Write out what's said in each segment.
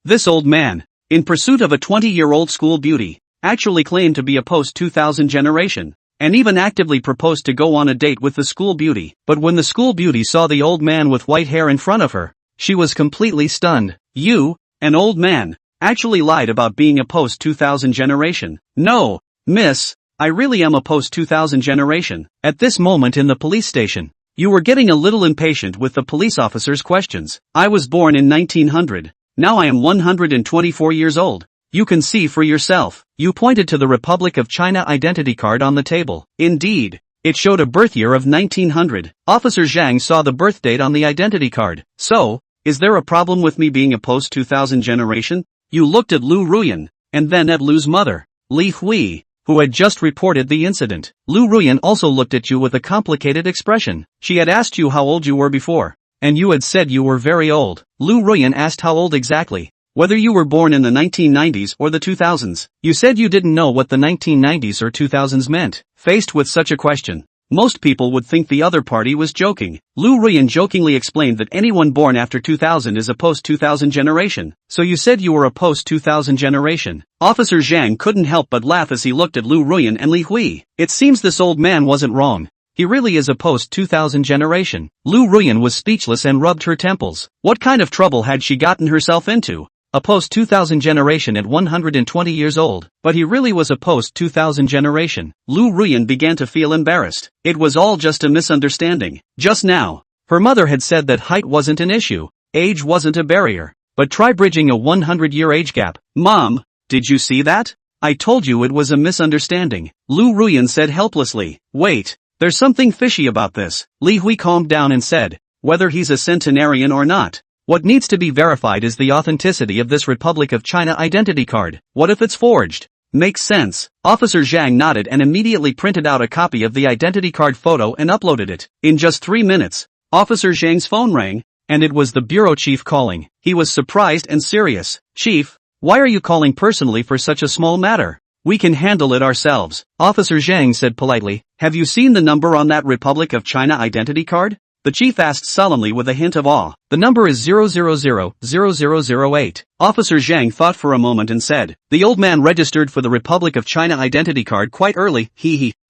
This old man, in pursuit of a 20-year-old school beauty, actually claimed to be a post-2000 generation, and even actively proposed to go on a date with the school beauty. But when the school beauty saw the old man with white hair in front of her, she was completely stunned. You, an old man, actually lied about being a post-2000 generation. No, miss, I really am a post-2000 generation. At this moment in the police station, you were getting a little impatient with the police officer's questions. I was born in 1900. Now I am 124 years old. You can see for yourself. You pointed to the Republic of China identity card on the table. Indeed, it showed a birth year of 1900. Officer Zhang saw the birth date on the identity card. So, is there a problem with me being a post-2000 generation? You looked at Lu Ruyan, and then at Lu's mother, Li Hui, who had just reported the incident. Lu Ruyan also looked at you with a complicated expression. She had asked you how old you were before, and you had said you were very old. Lu Ruyan asked how old exactly. Whether you were born in the 1990s or the 2000s. You said you didn't know what the 1990s or 2000s meant. Faced with such a question, most people would think the other party was joking. Lu Ruyan jokingly explained that anyone born after 2000 is a post-2000 generation. So you said you were a post-2000 generation. Officer Zhang couldn't help but laugh as he looked at Lu Ruyan and Li Hui. It seems this old man wasn't wrong. He really is a post-2000 generation. Lu Ruyan was speechless and rubbed her temples. What kind of trouble had she gotten herself into? A post-2000 generation at 120 years old. But he really was a post-2000 generation. Lu Ruyan began to feel embarrassed. It was all just a misunderstanding. Just now, her mother had said that height wasn't an issue, age wasn't a barrier. But try bridging a 100-year age gap. Mom, did you see that? I told you it was a misunderstanding. Lu Ruyan said helplessly. Wait, there's something fishy about this. Li Hui calmed down and said, whether he's a centenarian or not, what needs to be verified is the authenticity of this Republic of China identity card. What if it's forged? Makes sense. Officer Zhang nodded and immediately printed out a copy of the identity card photo and uploaded it. In just 3 minutes, Officer Zhang's phone rang, and it was the bureau chief calling. He was surprised and serious. Chief, why are you calling personally for such a small matter? We can handle it ourselves. Officer Zhang said politely. Have you seen the number on that Republic of China identity card? The chief asked solemnly with a hint of awe. The number is 0000008. Officer Zhang thought for a moment and said, the old man registered for the Republic of China identity card quite early,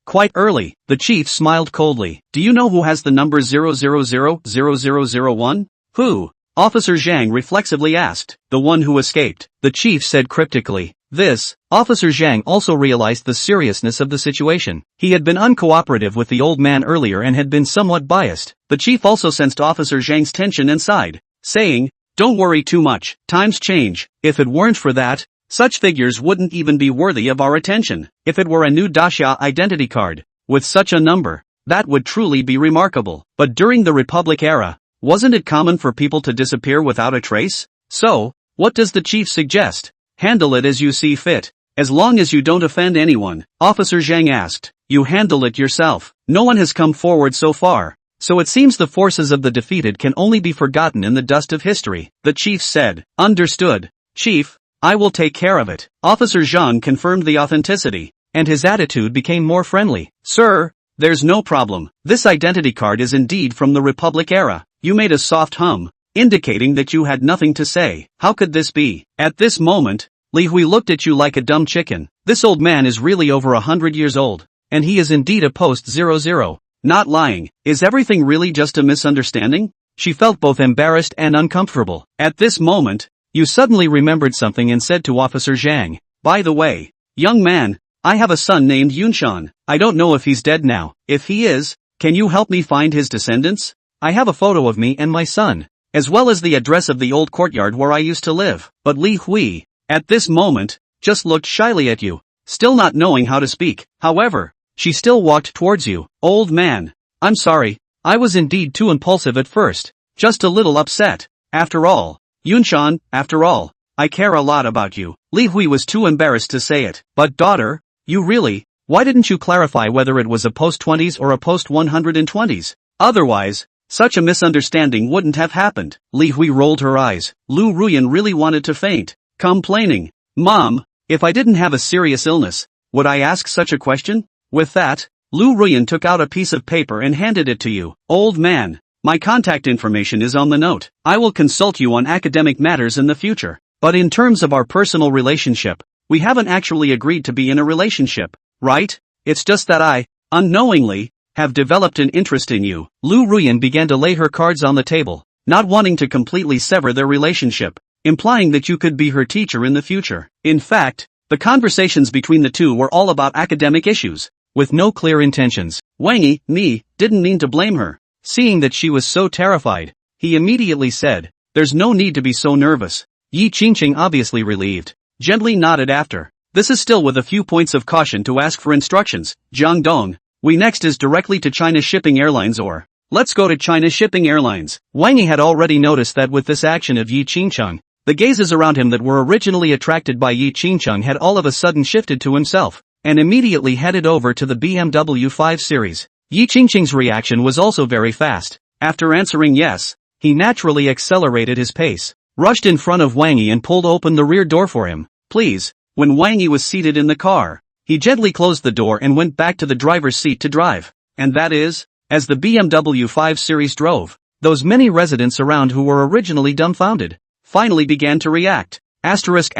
quite early. The chief smiled coldly. Do you know who has the number 0000001? Who? Officer Zhang reflexively asked. The one who escaped. The chief said cryptically. This, Officer Zhang also realized the seriousness of the situation. He had been uncooperative with the old man earlier and had been somewhat biased. The chief also sensed Officer Zhang's tension and sighed, saying, don't worry too much, times change. If it weren't for that, such figures wouldn't even be worthy of our attention. If it were a new Daxia identity card, with such a number, that would truly be remarkable. But during the Republic era, wasn't it common for people to disappear without a trace? So, what does the chief suggest? Handle it as you see fit. As long as you don't offend anyone, Officer Zhang asked. You handle it yourself. No one has come forward so far, so it seems the forces of the defeated can only be forgotten in the dust of history. The chief said. Understood, Chief, I will take care of it. Officer Zhang confirmed the authenticity, and his attitude became more friendly. Sir, there's no problem. This identity card is indeed from the Republic era. You made a soft hum, indicating that you had nothing to say. How could this be? At this moment, Li Hui looked at you like a dumb chicken. This old man is really over 100 years old, and he is indeed a post-00. Not lying. Is everything really just a misunderstanding? She felt both embarrassed and uncomfortable. At this moment, you suddenly remembered something and said to Officer Zhang, by the way, young man, I have a son named Yunshan. I don't know if he's dead now. If he is, can you help me find his descendants? I have a photo of me and my son, as well as the address of the old courtyard where I used to live. But Li Hui, at this moment, just looked shyly at you, still not knowing how to speak. However, she still walked towards you. Old man, I'm sorry, I was indeed too impulsive at first, just a little upset. After all, Yunshan, after all, I care a lot about you. Li Hui was too embarrassed to say it. But daughter, you really, why didn't you clarify whether it was a post-20s or a post-120s? Otherwise, such a misunderstanding wouldn't have happened. Li Hui rolled her eyes. Lu Ruyan really wanted to faint, complaining. Mom, if I didn't have a serious illness, would I ask such a question? With that, Lu Ruyan took out a piece of paper and handed it to you. Old man, my contact information is on the note. I will consult you on academic matters in the future. But in terms of our personal relationship, we haven't actually agreed to be in a relationship, right? It's just that I, unknowingly, have developed an interest in you. Lu Ruyan began to lay her cards on the table, not wanting to completely sever their relationship, implying that you could be her teacher in the future. In fact, the conversations between the two were all about academic issues, with no clear intentions. Wang Yi didn't mean to blame her. Seeing that she was so terrified, he immediately said, "There's no need to be so nervous." Yi Qingqing, obviously relieved, gently nodded after. "This is still with a few points of caution to ask for instructions, Jiang Dong. We next is directly to China Shipping Airlines or let's go to China Shipping Airlines." Wang Yi had already noticed that with this action of Yi Qingqing, the gazes around him that were originally attracted by Yi Qingqing had all of a sudden shifted to himself, and immediately headed over to the BMW 5 Series. Yi Qingqing's reaction was also very fast. After answering yes, he naturally accelerated his pace, rushed in front of Wang Yi and pulled open the rear door for him. "Please." When Wang Yi was seated in the car, he gently closed the door and went back to the driver's seat to drive. And that is, as the BMW 5 Series drove, those many residents around who were originally dumbfounded, finally began to react. Asterisk.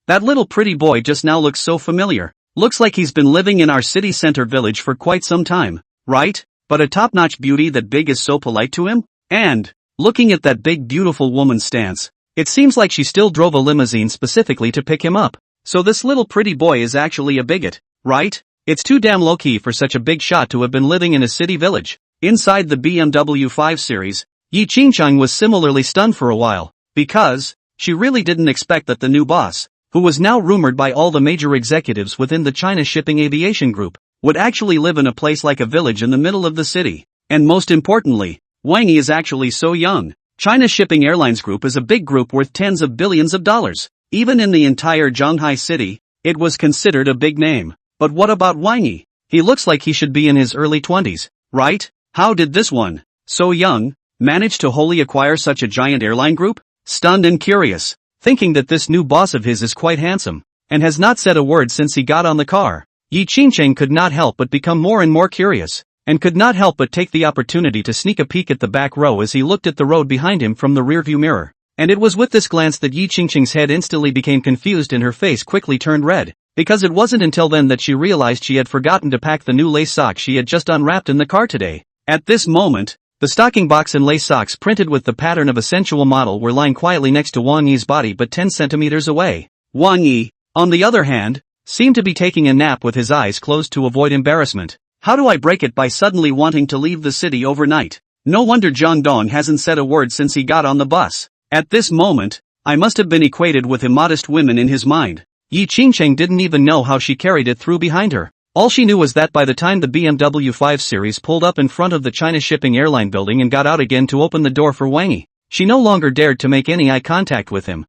That little pretty boy just now looks so familiar. Looks like he's been living in our city center village for quite some time, right? But a top-notch beauty that big is so polite to him? And, looking at that big beautiful woman's stance, it seems like she still drove a limousine specifically to pick him up. So this little pretty boy is actually a bigot, right? It's too damn low-key for such a big shot to have been living in a city village. Inside the BMW 5 Series, Yi Qingqing was similarly stunned for a while, because she really didn't expect that the new boss, who was now rumored by all the major executives within the China Shipping Aviation Group, would actually live in a place like a village in the middle of the city. And most importantly, Wang Yi is actually so young. China Shipping Airlines Group is a big group worth tens of billions of dollars. Even in the entire Zhanghai city, it was considered a big name. But what about Wang Yi? He looks like he should be in his early 20s, right? How did this one, so young, manage to wholly acquire such a giant airline group? Stunned and curious, thinking that this new boss of his is quite handsome, and has not said a word since he got on the car, Yi Qingqing could not help but become more and more curious, and could not help but take the opportunity to sneak a peek at the back row as he looked at the road behind him from the rearview mirror. And it was with this glance that Yi Qingqing's head instantly became confused and her face quickly turned red, because it wasn't until then that she realized she had forgotten to pack the new lace socks she had just unwrapped in the car today. At this moment, the stocking box and lace socks printed with the pattern of a sensual model were lying quietly next to Wang Yi's body but 10 centimeters away. Wang Yi, on the other hand, seemed to be taking a nap with his eyes closed to avoid embarrassment. How do I break it by suddenly wanting to leave the city overnight? No wonder Jiang Dong hasn't said a word since he got on the bus. At this moment, I must have been equated with immodest women in his mind. Yi Qingqing didn't even know how she carried it through behind her. All she knew was that by the time the BMW 5 Series pulled up in front of the China Shipping Airline building and got out again to open the door for Wang Yi, she no longer dared to make any eye contact with him.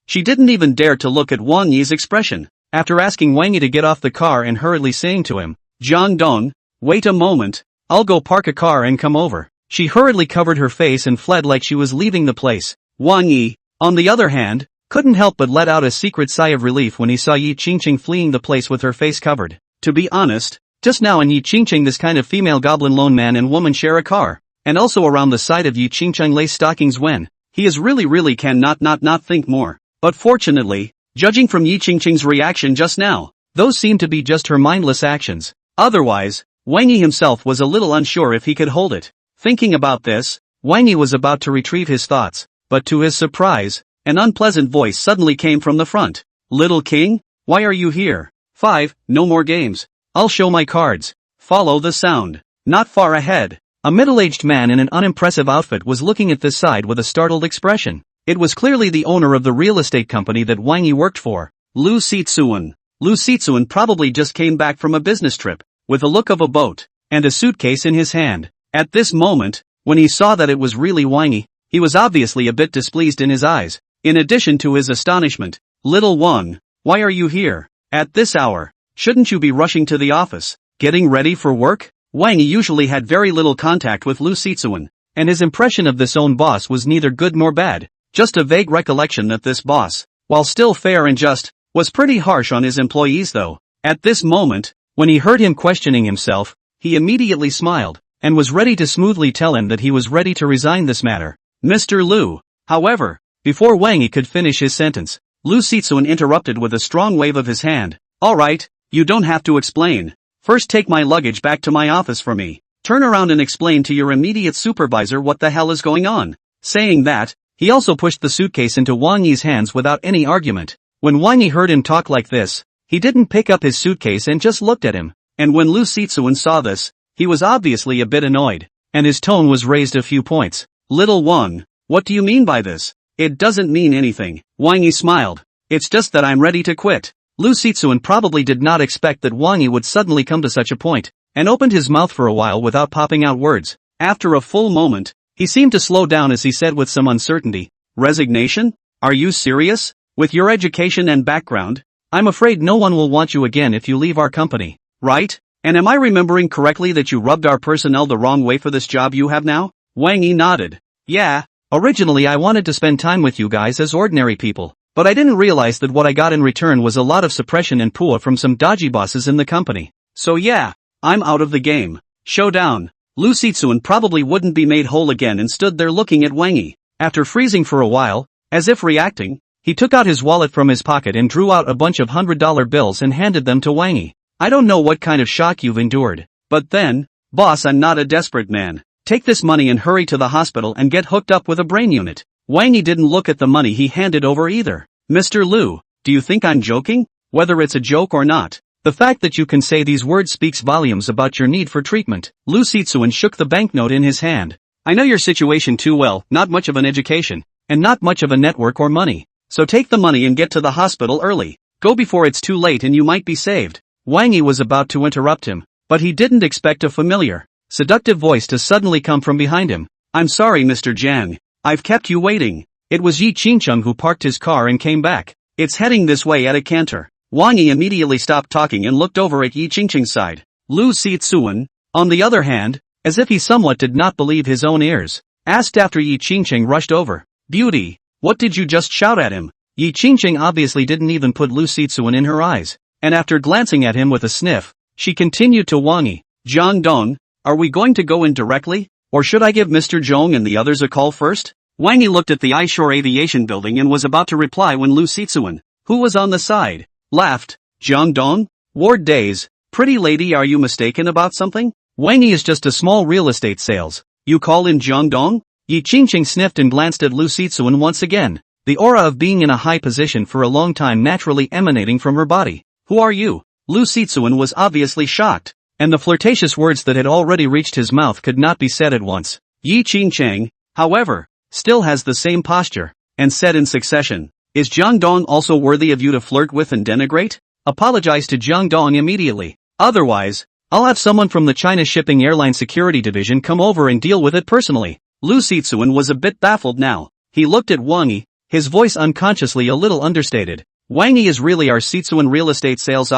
She didn't even dare to look at Wang Yi's expression. After asking Wang Yi to get off the car and hurriedly saying to him, "Jiang Dong, wait a moment, I'll go park a car and come over," she hurriedly covered her face and fled like she was leaving the place. Wang Yi, on the other hand, couldn't help but let out a secret sigh of relief when he saw Yi Qingqing fleeing the place with her face covered. To be honest, just now in Yi Qingqing this kind of female goblin lone man and woman share a car, and also around the side of Yi Qingqing lace stockings when he is really can not think more. But fortunately, judging from Yi Qingqing's reaction just now, those seemed to be just her mindless actions. Otherwise, Wang Yi himself was a little unsure if he could hold it. Thinking about this, Wang Yi was about to retrieve his thoughts, but to his surprise, an unpleasant voice suddenly came from the front. "Little king, why are you here?" 5. No more games. I'll show my cards. Follow the sound. Not far ahead, a middle-aged man in an unimpressive outfit was looking at this side with a startled expression. It was clearly the owner of the real estate company that Wang Yi worked for, Lu Sitsuan. Lu Sitsuan probably just came back from a business trip, with a look of a boat, and a suitcase in his hand. At this moment, when he saw that it was really Wang Yi, he was obviously a bit displeased in his eyes. In addition to his astonishment, "Little Wang, why are you here? At this hour, shouldn't you be rushing to the office, getting ready for work?" Wang Yi usually had very little contact with Lu Sitsuan, and his impression of this own boss was neither good nor bad, just a vague recollection that this boss, while still fair and just, was pretty harsh on his employees though. At this moment, when he heard him questioning himself, he immediately smiled, and was ready to smoothly tell him that he was ready to resign this matter. Mr. Lu, however, Before Wang Yi could finish his sentence, Lu Sitsuan interrupted with a strong wave of his hand. Alright, you don't have to explain. First take my luggage back to my office for me. Turn around and explain to your immediate supervisor what the hell is going on. Saying that, he also pushed the suitcase into Wang Yi's hands without any argument. When Wang Yi heard him talk like this, he didn't pick up his suitcase and just looked at him. And when Lu Sitsuan saw this, he was obviously a bit annoyed, and his tone was raised a few points. Little Wang, what do you mean by this? It doesn't mean anything. Wang Yi smiled. It's just that I'm ready to quit. Lu Sitsuan probably did not expect that Wang Yi would suddenly come to such a point, and opened his mouth for a while without popping out words. After a full moment, he seemed to slow down as he said with some uncertainty, Resignation? Are you serious? With your education and background, I'm afraid no one will want you again if you leave our company, right? And am I remembering correctly that you rubbed our personnel the wrong way for this job you have now? Wang Yi nodded. Yeah, originally I wanted to spend time with you guys as ordinary people, but I didn't realize that what I got in return was a lot of suppression and pua from some dodgy bosses in the company. So yeah, I'm out of the game. Showdown. Lu Sitsuan probably wouldn't be made whole again and stood there looking at Wang Yi. After freezing for a while, as if reacting, he took out his wallet from his pocket and drew out a bunch of $100 bills and handed them to Wang Yi. I don't know what kind of shock you've endured, but then, boss, I'm not a desperate man. Take this money and hurry to the hospital and get hooked up with a brain unit. Wang Yi didn't look at the money he handed over either. Mr. Lu, do you think I'm joking? Whether it's a joke or not, the fact that you can say these words speaks volumes about your need for treatment. Lu Sitsuan shook the banknote in his hand. I know your situation too well, not much of an education, and not much of a network or money. So take the money and get to the hospital early. Go before it's too late and you might be saved. Wang Yi was about to interrupt him, but he didn't expect a familiar, seductive voice to suddenly come from behind him. I'm sorry, Mr. Jiang. I've kept you waiting. It was Yi Qingcheng who parked his car and came back. It's heading this way at a canter. Wang Yi immediately stopped talking and looked over at Yi Qingcheng's side. Lu Sitsuan, on the other hand, as if he somewhat did not believe his own ears, asked after Yi Qingcheng rushed over. Beauty, what did you just shout at him? Yi Qingcheng obviously didn't even put Lu Sitsuan in her eyes, and after glancing at him with a sniff, she continued to Wang Yi. Zhang Dong, are we going to go in directly, or should I give Mr. Zhong and the others a call first? Wang Yi looked at the Ishore Aviation building and was about to reply when Lu Sitsuan, who was on the side, laughed. Zhang Dong? Ward days, pretty lady, are you mistaken about something? Wang Yi is just a small real estate sales. You call in Zhang Dong? Yi Qingcheng sniffed and glanced at Lu Sitsuan once again, the aura of being in a high position for a long time naturally emanating from her body. Who are you? Lu Sitsuan was obviously shocked, and the flirtatious words that had already reached his mouth could not be said at once. Yi Qingcheng, however, still has the same posture, and said in succession, Is Zhang Dong also worthy of you to flirt with and denigrate? Apologize to Zhang Dong immediately. Otherwise, I'll have someone from the China Shipping Airline Security Division come over and deal with it personally. Lu Sitsuan was a bit baffled now. He looked at Wang Yi, his voice unconsciously a little understated. Wang Yi is really our Sitsuan real estate sales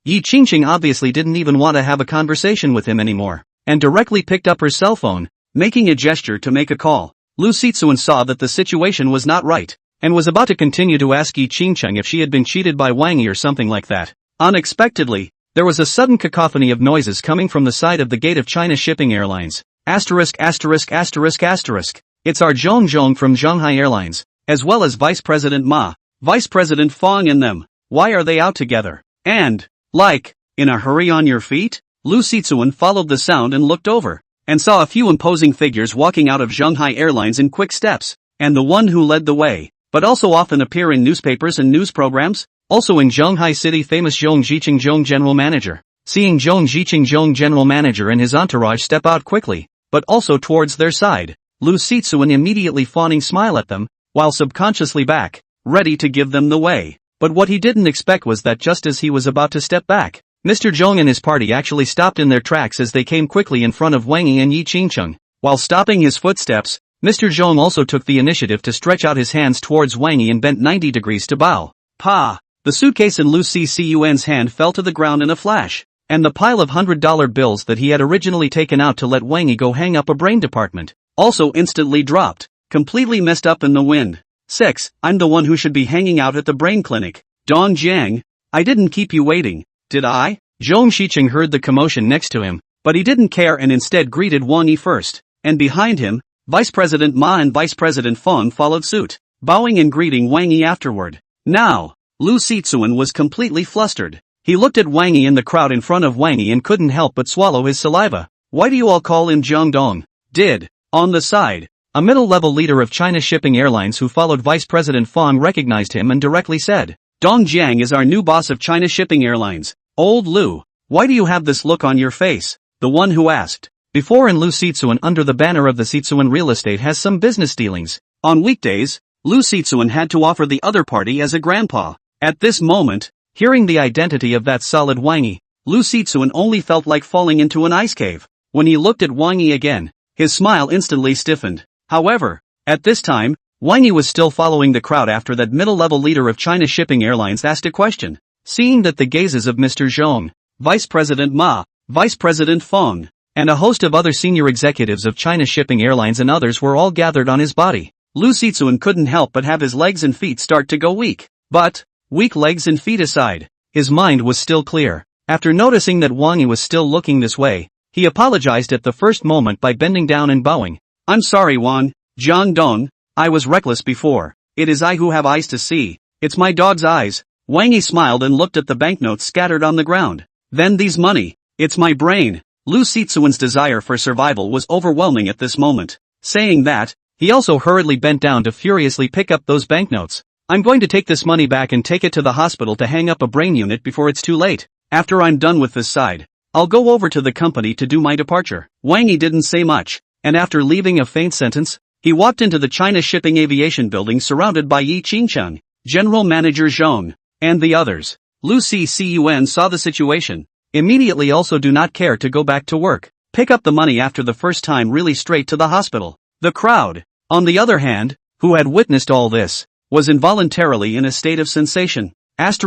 Yi Qingcheng obviously didn't even want to have a conversation with him anymore, and directly picked up her cell phone, making a gesture to make a call. Lu Sitsuan saw that the situation was not right, and was about to continue to ask Yi Qingcheng if she had been cheated by Wang Yi or something like that. Unexpectedly, there was a sudden cacophony of noises coming from the side of the gate of China Shipping Airlines. It's our Zhong from Shanghai Airlines, as well as Vice President Ma, Vice President Fong and them. Why are they out together? And, in a hurry on your feet? Lu Sitsuan followed the sound and looked over, and saw a few imposing figures walking out of Shanghai Airlines in quick steps, and the one who led the way, but also often appear in newspapers and news programs, also in Shanghai City famous Zhong Ziqing Zhong General Manager. Seeing Zhong Ziqing Zhong General Manager and his entourage step out quickly, but also towards their side, Lu Sitsuan immediately fawning smile at them, while subconsciously back, ready to give them the way. But what he didn't expect was that just as he was about to step back, Mr. Zhong and his party actually stopped in their tracks as they came quickly in front of Wang Yi and Yi Qingcheng. While stopping his footsteps, Mr. Zhong also took the initiative to stretch out his hands towards Wang Yi and bent 90 degrees to bow. Pa! The suitcase in Lu Sitsuan's hand fell to the ground in a flash, and the pile of $100 bills that he had originally taken out to let Wang Yi go hang up a brain department, also instantly dropped, completely messed up in the wind. 6. I'm the one who should be hanging out at the brain clinic. Dong Jiang, I didn't keep you waiting, did I? Zhong Ziqing heard the commotion next to him, but he didn't care and instead greeted Wang Yi first, and behind him, Vice President Ma and Vice President Fong followed suit. bowing and greeting Wang Yi afterward. Now, Lu Sitsuan was completely flustered. He looked at Wang Yi in the crowd in front of Wang Yi and couldn't help but swallow his saliva. Why do you all call him Jiangdong? On the side, a middle-level leader of China Shipping Airlines who followed Vice President Fang recognized him and directly said, Dong Jiang is our new boss of China Shipping Airlines. Old Lu, why do you have this look on your face? The one who asked. Before and Lu Sitsuan under the banner of the Sitsuan Real Estate has some business dealings. On weekdays, Lu Sitsuan had to offer the other party as a grandpa. At this moment, hearing the identity of that solid Wang Yi, Lu Sitsuan only felt like falling into an ice cave. When he looked at Wang Yi again, his smile instantly stiffened. However, at this time, Wang Yi was still following the crowd after that middle-level leader of China Shipping Airlines asked a question. Seeing that the gazes of Mr. Zhong, Vice President Ma, Vice President Feng, and a host of other senior executives of China Shipping Airlines and others were all gathered on his body, Lu Sitsuan couldn't help but have his legs and feet start to go weak. But, weak legs and feet aside, his mind was still clear. After noticing that Wang Yi was still looking this way, he apologized at the first moment by bending down and bowing. I'm sorry Wang, Jiangdong, I was reckless before. It is I who have eyes to see. It's my dog's eyes. Wang Yi smiled and looked at the banknotes scattered on the ground. Then these money. It's my brain. Lu Sitsuan's desire for survival was overwhelming at this moment. Saying that, he also hurriedly bent down to furiously pick up those banknotes. I'm going to take this money back and take it to the hospital to hang up a brain unit before it's too late. After I'm done with this side, I'll go over to the company to do my departure. Wang Yi didn't say much, and after leaving a faint sentence, he walked into the China Shipping Aviation building surrounded by Yi Qingcheng, General Manager Zhong, and the others. Lu Sitsuan saw the situation. Immediately also do not care to go back to work. Pick up the money after the first time really straight to the hospital. The crowd, on the other hand, who had witnessed all this, was involuntarily in a state of sensation. This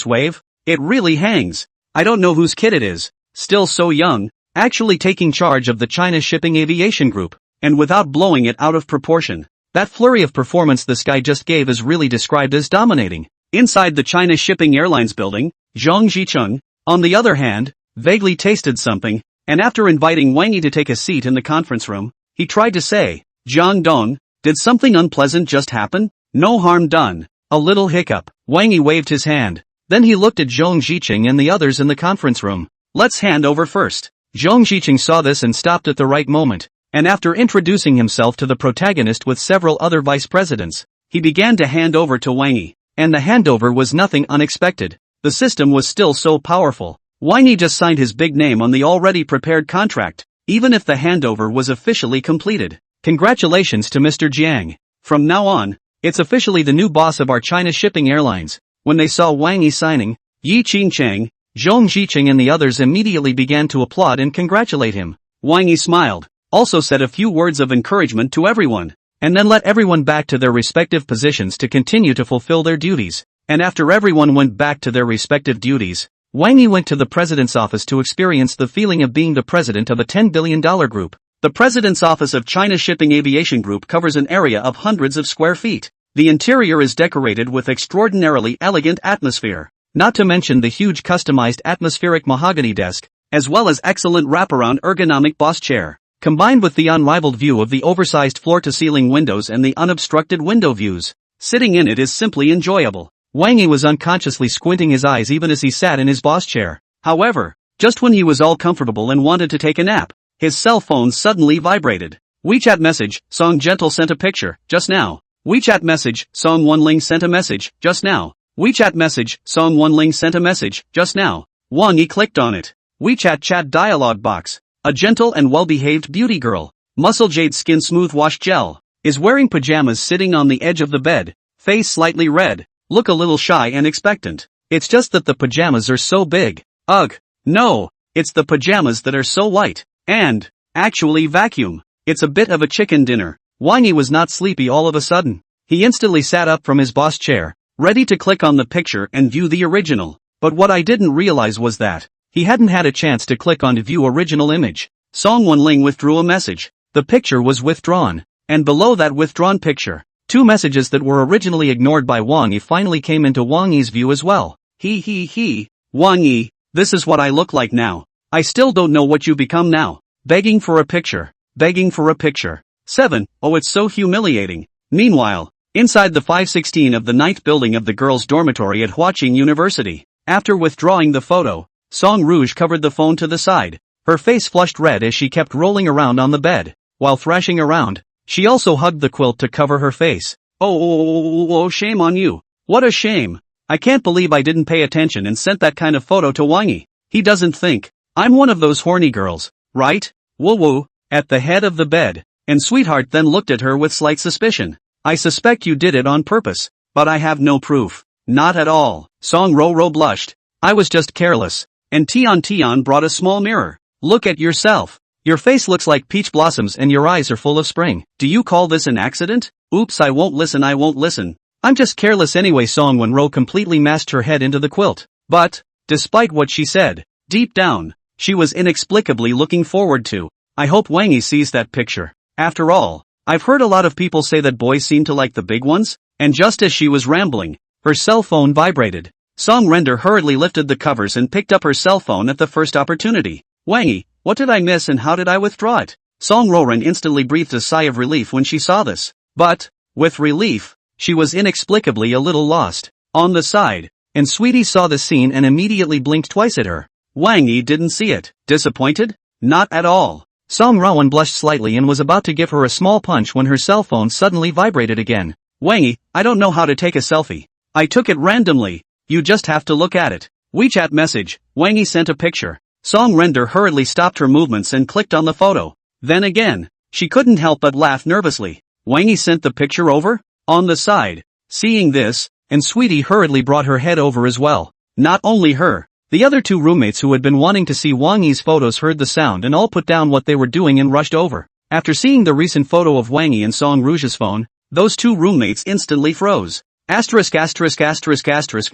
wave, it really hangs. I don't know whose kid it is, still so young, actually taking charge of the China Shipping Aviation Group, and without blowing it out of proportion. That flurry of performance this guy just gave is really described as dominating. Inside the China Shipping Airlines building, Zhang Zicheng, on the other hand, vaguely tasted something, and after inviting Wang Yi to take a seat in the conference room, he tried to say, Jiangdong, did something unpleasant just happen? No harm done. A little hiccup. Wang Yi waved his hand. Then he looked at Zhang Zicheng and the others in the conference room. Let's hand over first. Zhang Zicheng saw this and stopped at the right moment, and after introducing himself to the protagonist with several other vice presidents, he began to hand over to Wang Yi. And the handover was nothing unexpected. The system was still so powerful. Wang Yi just signed his big name on the already prepared contract, even if the handover was officially completed. Congratulations to Mr. Jiang. From now on, it's officially the new boss of our China Shipping Airlines. When they saw Wang Yi signing, Yi Qingcheng, Zhang Zicheng and the others immediately began to applaud and congratulate him. Wang Yi smiled, also said a few words of encouragement to everyone, and then let everyone back to their respective positions to continue to fulfill their duties. And after everyone went back to their respective duties, Wang Yi went to the president's office to experience the feeling of being the president of a $10 billion group. The president's office of China Shipping Aviation Group covers an area of hundreds of square feet. The interior is decorated with extraordinarily elegant atmosphere, not to mention the huge customized atmospheric mahogany desk, as well as excellent wraparound ergonomic boss chair, combined with the unrivaled view of the oversized floor-to-ceiling windows and the unobstructed window views. Sitting in it is simply enjoyable. Wang Yi was unconsciously squinting his eyes even as he sat in his boss chair. However, just when he was all comfortable and wanted to take a nap, his cell phone suddenly vibrated. WeChat message, Song Gentle sent a picture, just now. WeChat message, Song Wenling sent a message, just now. WeChat message, Song Wenling sent a message, just now. Wang Yi clicked on it. WeChat chat dialog box. A gentle and well-behaved beauty girl, muscle jade skin smooth wash gel, is wearing pajamas sitting on the edge of the bed, face slightly red, look a little shy and expectant. It's just that the pajamas are so big. Ugh. No, it's the pajamas that are so light, and, actually vacuum. It's a bit of a chicken dinner. Wang Yi was not sleepy all of a sudden. He instantly sat up from his boss chair, ready to click on the picture and view the original. But what I didn't realize was that he hadn't had a chance to click on view original image. Song Wenling withdrew a message. The picture was withdrawn, and below that withdrawn picture, two messages that were originally ignored by Wang Yi finally came into Wang Yi's view as well. Wang Yi, this is what I look like now. I still don't know what you become now. Begging for a picture. Begging for a picture. 7. Oh, it's so humiliating. Meanwhile, inside the 516 of the ninth building of the girls' dormitory at Huaqing University, after withdrawing the photo, Song Rouge covered the phone to the side. Her face flushed red as she kept rolling around on the bed. While thrashing around, she also hugged the quilt to cover her face. Oh, shame on you. What a shame. I can't believe I didn't pay attention and sent that kind of photo to Wang Yi. He doesn't think I'm one of those horny girls, right? Woo. At the head of the bed, and Sweetheart then looked at her with slight suspicion. I suspect you did it on purpose, but I have no proof. Not at all. Song Wenrou blushed. I was just careless. And Tian brought a small mirror. Look at yourself. Your face looks like peach blossoms and your eyes are full of spring. Do you call this an accident? Oops, I won't listen. I'm just careless anyway. Song Wenrou completely mashed her head into the quilt. But, despite what she said, deep down, she was inexplicably looking forward to. I hope Wang Yi sees that picture. After all, I've heard a lot of people say that boys seem to like the big ones. And just as she was rambling, her cell phone vibrated. Song Wenrou hurriedly lifted the covers and picked up her cell phone at the first opportunity. Wang Yi, what did I miss and how did I withdraw it? Song Wenrou instantly breathed a sigh of relief when she saw this. But, with relief, she was inexplicably a little lost. On the side, and Sweetie saw the scene and immediately blinked twice at her. Wang Yi didn't see it. Disappointed? Not at all. Song Wenrou blushed slightly and was about to give her a small punch when her cell phone suddenly vibrated again. Wang Yi, I don't know how to take a selfie. I took it randomly. You just have to look at it. WeChat message. Wang Yi sent a picture. Song Wenrou hurriedly stopped her movements and clicked on the photo. Then again, she couldn't help but laugh nervously. Wang Yi sent the picture over? On the side. Seeing this, and Sweetie hurriedly brought her head over as well. Not only her. The other two roommates who had been wanting to see Wang Yi's photos heard the sound and all put down what they were doing and rushed over. After seeing the recent photo of Wang Yi and Song Rouge's phone, those two roommates instantly froze. Asterisk.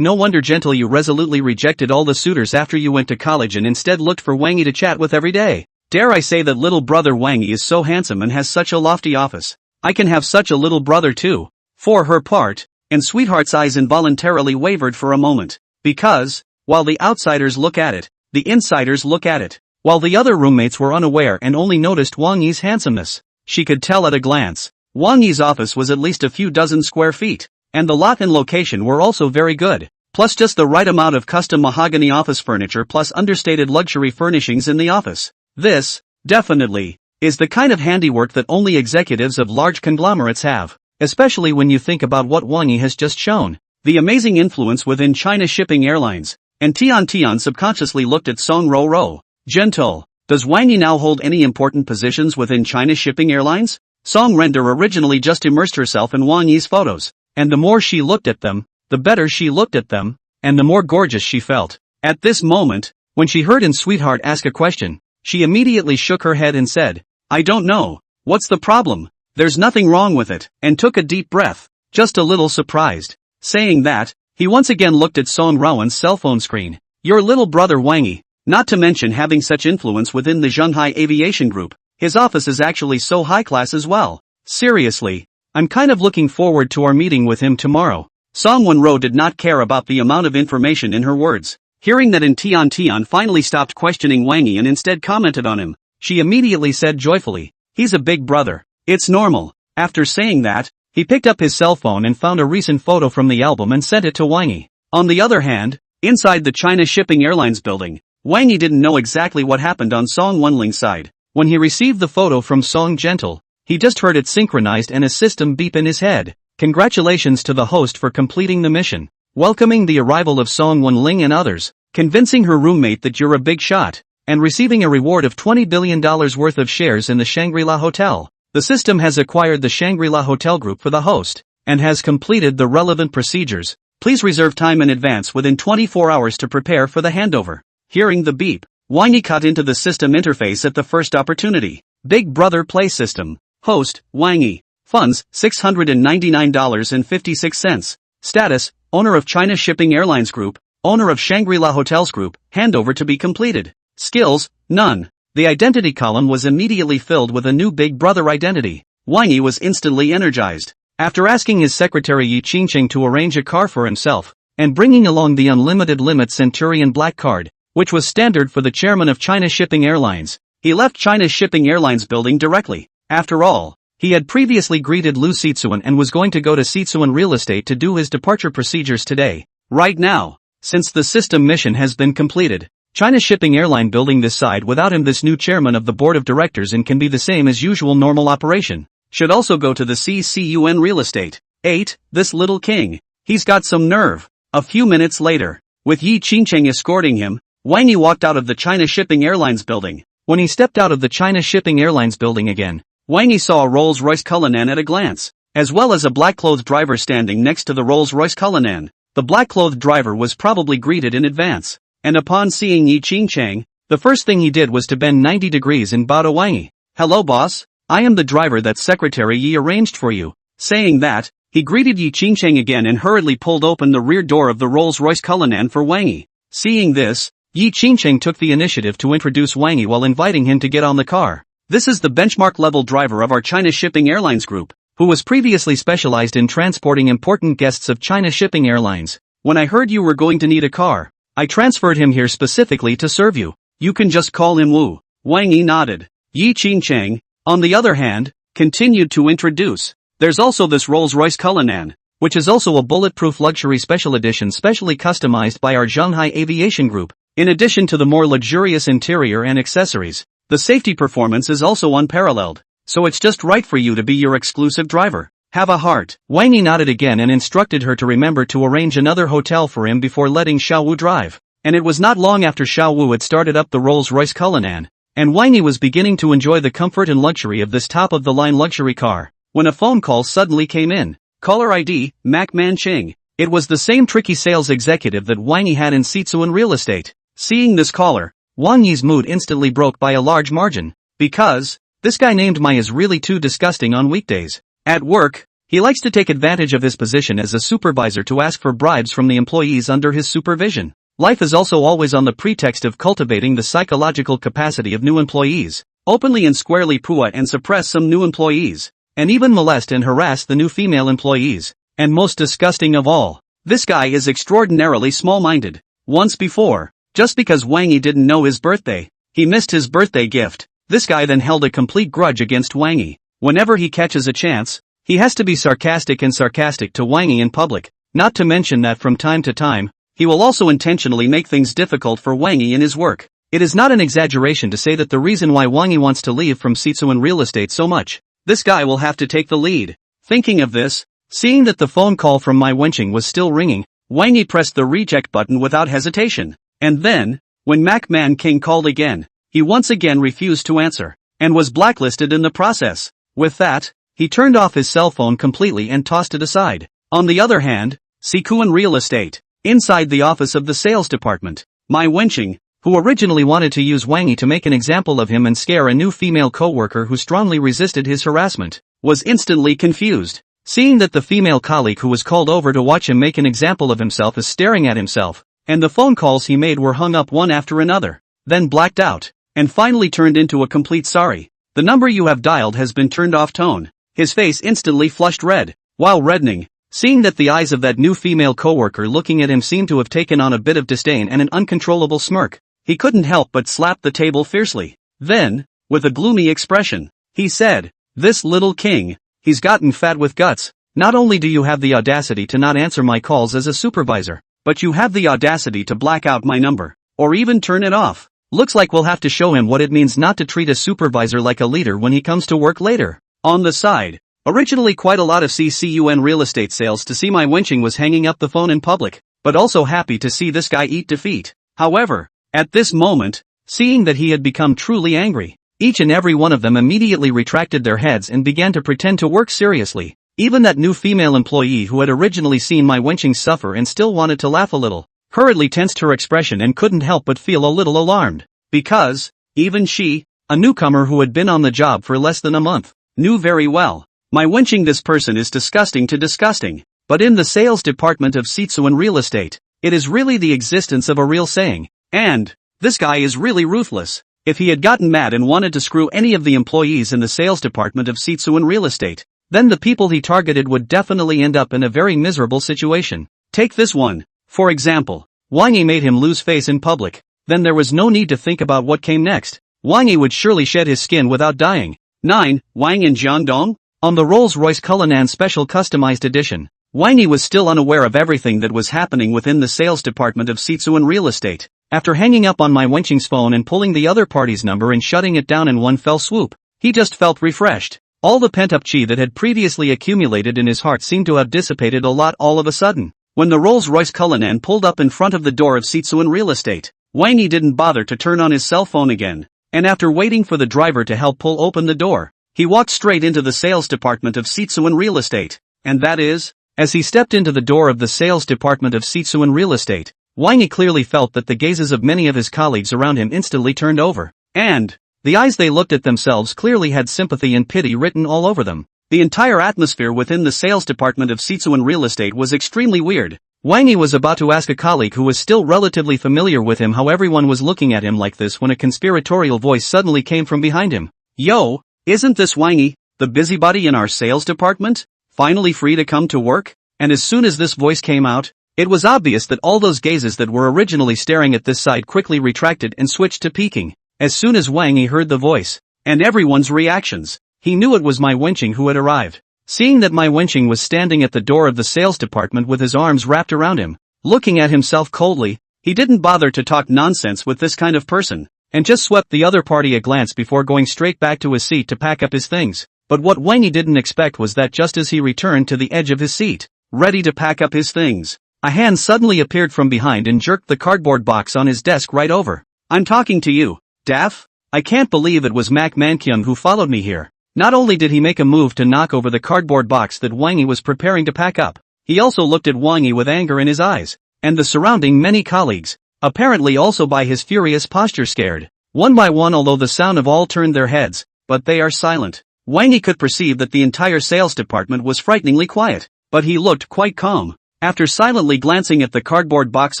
No wonder Gentle you resolutely rejected all the suitors after you went to college and instead looked for Wang Yi to chat with every day. Dare I say that little brother Wang Yi is so handsome and has such a lofty office. I can have such a little brother too. For her part, and Sweetheart's eyes involuntarily wavered for a moment. Because, while the outsiders look at it, the insiders look at it. While the other roommates were unaware and only noticed Wang Yi's handsomeness, she could tell at a glance. Wang Yi's office was at least a few dozen square feet, and the lot and location were also very good, plus just the right amount of custom mahogany office furniture plus understated luxury furnishings in the office. This, definitely, is the kind of handiwork that only executives of large conglomerates have, especially when you think about what Wang Yi has just shown. The amazing influence within China Shipping Airlines. And Tian subconsciously looked at Song Wenrou. Gentle, does Wang Yi now hold any important positions within China Shipping Airlines? Song Wenrou originally just immersed herself in Wang Yi's photos, and the more she looked at them, the better she looked at them, and the more gorgeous she felt. At this moment, when she heard in Sweetheart ask a question, she immediately shook her head and said, I don't know. What's the problem? There's nothing wrong with it, and took a deep breath, just a little surprised. Saying that, he once again looked at Song Wenrou's cell phone screen. Your little brother Wang Yi, not to mention having such influence within the Zhonghai Aviation Group, his office is actually so high class as well. Seriously, I'm kind of looking forward to our meeting with him tomorrow. Song Wenrou did not care about the amount of information in her words. Hearing that Tian finally stopped questioning Wang Yi and instead commented on him, she immediately said joyfully, he's a big brother. It's normal. After saying that, he picked up his cell phone and found a recent photo from the album and sent it to Wang Yi. On the other hand, inside the China Shipping Airlines building, Wang Yi didn't know exactly what happened on Song Wenling's side. When he received the photo from Song Gentle, he just heard it synchronized and a system beep in his head. Congratulations to the host for completing the mission, welcoming the arrival of Song Wenling and others, convincing her roommate that you're a big shot, and receiving a reward of $20 billion worth of shares in the Shangri-La Hotel. The system has acquired the Shangri-La Hotel group for the host, and has completed the relevant procedures. Please reserve time in advance within 24 hours to prepare for the handover. Hearing the beep, Wang Yi cut into the system interface at the first opportunity. Big Brother Play System. Host, Wang Yi. Funds, $699.56. Status, owner of China Shipping Airlines Group, owner of Shangri-La Hotels Group, handover to be completed. Skills, none. The identity column was immediately filled with a new Big Brother identity. Wang Yi was instantly energized. After asking his secretary Yi Qingqing to arrange a car for himself, and bringing along the unlimited limit Centurion Black Card, which was standard for the chairman of China Shipping Airlines, he left China Shipping Airlines building directly. After all, He had previously greeted Lu Sitsuan and was going to go to Sitsuan Real Estate to do his departure procedures today. Right now, since the system mission has been completed, China Shipping Airline building this side without him, this new chairman of the board of directors, and can be the same as usual normal operation. Should also go to the CCUN Real Estate. 8. This little king. He's got some nerve. A few minutes later, with Yi Qingcheng escorting him, Wang Yi walked out of the China Shipping Airlines building. When he stepped out of the China Shipping Airlines building again, Wang Yi saw a Rolls-Royce Cullinan at a glance, as well as a black-clothed driver standing next to the Rolls-Royce Cullinan. The black-clothed driver was probably greeted in advance, and upon seeing Yi Qingcheng, the first thing he did was to bend 90 degrees and bow to Wang Yi. "Hello boss, I am the driver that Secretary Yi arranged for you." Saying that, he greeted Yi Qingcheng again and hurriedly pulled open the rear door of the Rolls-Royce Cullinan for Wang Yi. Seeing this, Yi Qingcheng took the initiative to introduce Wang Yi while inviting him to get on the car. "This is the benchmark-level driver of our China Shipping Airlines group, who was previously specialized in transporting important guests of China Shipping Airlines. When I heard you were going to need a car, I transferred him here specifically to serve you. You can just call him Wu." Wang Yi nodded. Yi Qingcheng, on the other hand, continued to introduce. "There's also this Rolls-Royce Cullinan, which is also a bulletproof luxury special edition specially customized by our Zhonghai Aviation Group. In addition to the more luxurious interior and accessories, the safety performance is also unparalleled, so it's just right for you to be your exclusive driver. Have a heart." Wang Yi nodded again and instructed her to remember to arrange another hotel for him before letting Xiao Wu drive. And it was not long after Xiao Wu had started up the Rolls-Royce Cullinan, and Wang Yi was beginning to enjoy the comfort and luxury of this top-of-the-line luxury car, when a phone call suddenly came in. Caller ID, Mac Man Ching. It was the same tricky sales executive that Wang Yi had in Sitsuan Real Estate. Seeing this caller, Wang Yi's mood instantly broke by a large margin, because this guy named Mai is really too disgusting on weekdays. At work, he likes to take advantage of his position as a supervisor to ask for bribes from the employees under his supervision. Life is also always on the pretext of cultivating the psychological capacity of new employees, openly and squarely pua and suppress some new employees, and even molest and harass the new female employees. And most disgusting of all, this guy is extraordinarily small-minded. Once before, just because Wang Yi didn't know his birthday, he missed his birthday gift. This guy then held a complete grudge against Wang Yi. Whenever he catches a chance, he has to be sarcastic to Wang Yi in public, not to mention that from time to time, he will also intentionally make things difficult for Wang Yi in his work. It is not an exaggeration to say that the reason why Wang Yi wants to leave from Sitsuan Real Estate so much, this guy will have to take the lead. Thinking of this, seeing that the phone call from Mai Wenqing was still ringing, Wang Yi pressed the reject button without hesitation. And then, when Mac Man King called again, he once again refused to answer, and was blacklisted in the process. With that, he turned off his cell phone completely and tossed it aside. On the other hand, Sikuan Real Estate, inside the office of the sales department, Mai Wenqing, who originally wanted to use Wang Yi to make an example of him and scare a new female co-worker who strongly resisted his harassment, was instantly confused. Seeing that the female colleague who was called over to watch him make an example of himself is staring at himself, and the phone calls he made were hung up one after another, then blacked out, and finally turned into a complete "sorry, the number you have dialed has been turned off" tone. His face instantly flushed red, while reddening, seeing that the eyes of that new female coworker looking at him seemed to have taken on a bit of disdain and an uncontrollable smirk. He couldn't help but slap the table fiercely. Then, with a gloomy expression, he said, "This little king, he's gotten fat with guts. Not only do you have the audacity to not answer my calls as a supervisor, but you have the audacity to black out my number, or even turn it off. Looks like we'll have to show him what it means not to treat a supervisor like a leader when he comes to work later." On the side, originally quite a lot of CCUN real estate sales to see Mai Wenqing was hanging up the phone in public, but also happy to see this guy eat defeat. However, at this moment, seeing that he had become truly angry, each and every one of them immediately retracted their heads and began to pretend to work seriously. Even that new female employee who had originally seen Mai Wenqing suffer and still wanted to laugh a little, hurriedly tensed her expression and couldn't help but feel a little alarmed. Because, even she, a newcomer who had been on the job for less than a month, knew very well, Mai Wenqing, this person is disgusting to disgusting. But in the sales department of Sitsuan Real Estate, it is really the existence of a real saying, and this guy is really ruthless. If he had gotten mad and wanted to screw any of the employees in the sales department of Sitsuan Real Estate, then the people he targeted would definitely end up in a very miserable situation. Take this one, for example. Wang Yi made him lose face in public, then there was no need to think about what came next. Wang Yi would surely shed his skin without dying. 9. Wang and Jiangdong? On the Rolls-Royce Cullinan Special Customized Edition, Wang Yi was still unaware of everything that was happening within the sales department of Sitsuan Real Estate. After hanging up on my Wenqing's phone and pulling the other party's number and shutting it down in one fell swoop, he just felt refreshed. All the pent-up chi that had previously accumulated in his heart seemed to have dissipated a lot all of a sudden. When the Rolls-Royce Cullinan pulled up in front of the door of Sitsuan Real Estate, Wang Yi didn't bother to turn on his cell phone again, and after waiting for the driver to help pull open the door, he walked straight into the sales department of Sitsuan Real Estate. And that is, as he stepped into the door of the sales department of Sitsuan Real Estate, Wang Yi clearly felt that the gazes of many of his colleagues around him instantly turned over, and the eyes they looked at themselves clearly had sympathy and pity written all over them. The entire atmosphere within the sales department of Sitsuan Real Estate was extremely weird. Wang Yi was about to ask a colleague who was still relatively familiar with him how everyone was looking at him like this when a conspiratorial voice suddenly came from behind him. Yo, isn't this Wang Yi, the busybody in our sales department, finally free to come to work? And as soon as this voice came out, it was obvious that all those gazes that were originally staring at this side quickly retracted and switched to peeking. As soon as Wang Yi heard the voice, and everyone's reactions, he knew it was my Wenqing who had arrived. Seeing that my Wenqing was standing at the door of the sales department with his arms wrapped around him, looking at himself coldly, he didn't bother to talk nonsense with this kind of person, and just swept the other party a glance before going straight back to his seat to pack up his things. But what Wang Yi didn't expect was that just as he returned to the edge of his seat, ready to pack up his things, a hand suddenly appeared from behind and jerked the cardboard box on his desk right over. I'm talking to you, Daff? I can't believe it was Mac Mankyung who followed me here. Not only did he make a move to knock over the cardboard box that Wang Yi was preparing to pack up, he also looked at Wang Yi with anger in his eyes, and the surrounding many colleagues, apparently also by his furious posture scared. One by one although the sound of all turned their heads, but they are silent. Wang Yi could perceive that the entire sales department was frighteningly quiet, but he looked quite calm. After silently glancing at the cardboard box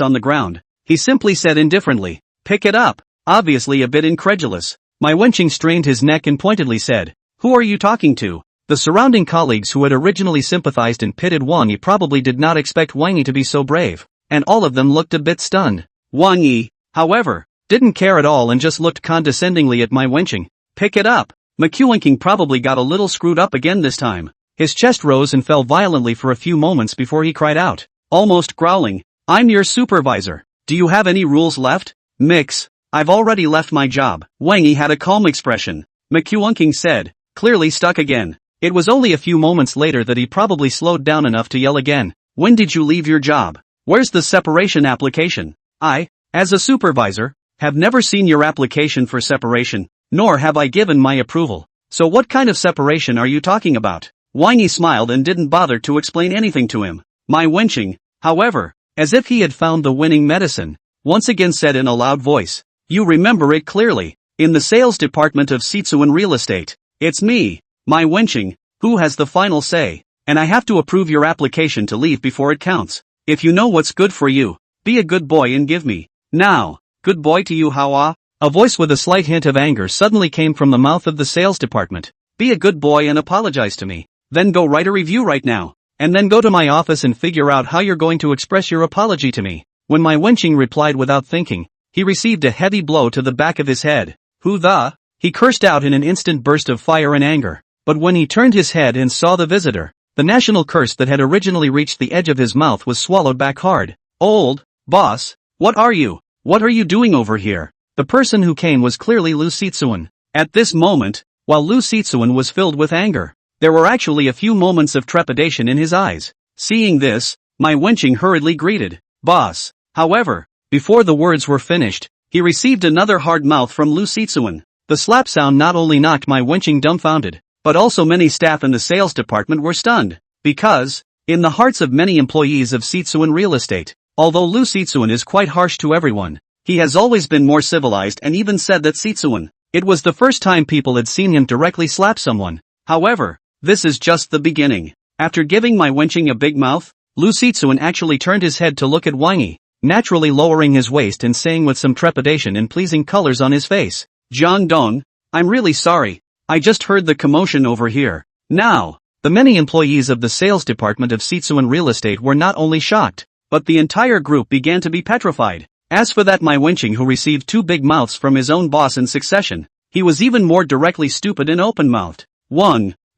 on the ground, he simply said indifferently, "Pick it up." Obviously a bit incredulous, my Wenqing strained his neck and pointedly said, "Who are you talking to?" The surrounding colleagues who had originally sympathized and pitied Wang Yi probably did not expect Wang Yi to be so brave, and all of them looked a bit stunned. Wang Yi, however, didn't care at all and just looked condescendingly at my Wenqing. "Pick it up." McEwenking probably got a little screwed up again this time. His chest rose and fell violently for a few moments before he cried out, almost growling, "I'm your supervisor. Do you have any rules left?" "Mix, I've already left my job." Wang Yi had a calm expression. McEwenking said, clearly stuck again. It was only a few moments later that he probably slowed down enough to yell again, "When did you leave your job? Where's the separation application? I, as a supervisor, have never seen your application for separation, nor have I given my approval. So what kind of separation are you talking about?" Wang Yi smiled and didn't bother to explain anything to him. My Wenqing, however, as if he had found the winning medicine, once again said in a loud voice, "You remember it clearly, in the sales department of Sitsuan Real Estate, it's me, my Wenqing, who has the final say, and I have to approve your application to leave before it counts. If you know what's good for you, be a good boy and give me." "Now, good boy to you Hawa?" A voice with a slight hint of anger suddenly came from the mouth of the sales department. "Be a good boy and apologize to me. Then go write a review right now, and then go to my office and figure out how you're going to express your apology to me." When my Wenqing replied without thinking, he received a heavy blow to the back of his head. "Who the?" He cursed out in an instant burst of fire and anger, but when he turned his head and saw the visitor, the national curse that had originally reached the edge of his mouth was swallowed back hard. "Old boss, what are you? What are you doing over here?" The person who came was clearly Lu Sitsuan. At this moment, while Lu Sitsuan was filled with anger, there were actually a few moments of trepidation in his eyes. Seeing this, my Wenqing hurriedly greeted, "Boss." However, before the words were finished, he received another hard mouth from Lu Sitsuan. The slap sound not only knocked my Wenqing dumbfounded, but also many staff in the sales department were stunned, because, in the hearts of many employees of Sitsuan Real Estate, although Lu Sitsuan is quite harsh to everyone, he has always been more civilized and even said that Sitsuan, it was the first time people had seen him directly slap someone. However, this is just the beginning. After giving my Wenqing a big mouth, Lu Sitsuan actually turned his head to look at Wang Yi, naturally lowering his waist and saying with some trepidation and pleasing colors on his face, "Jiang Dong, I'm really sorry, I just heard the commotion over here." Now, the many employees of the sales department of Sitsuan Real Estate were not only shocked, but the entire group began to be petrified. As for that my Wenqing who received two big mouths from his own boss in succession, he was even more directly stupid and open-mouthed.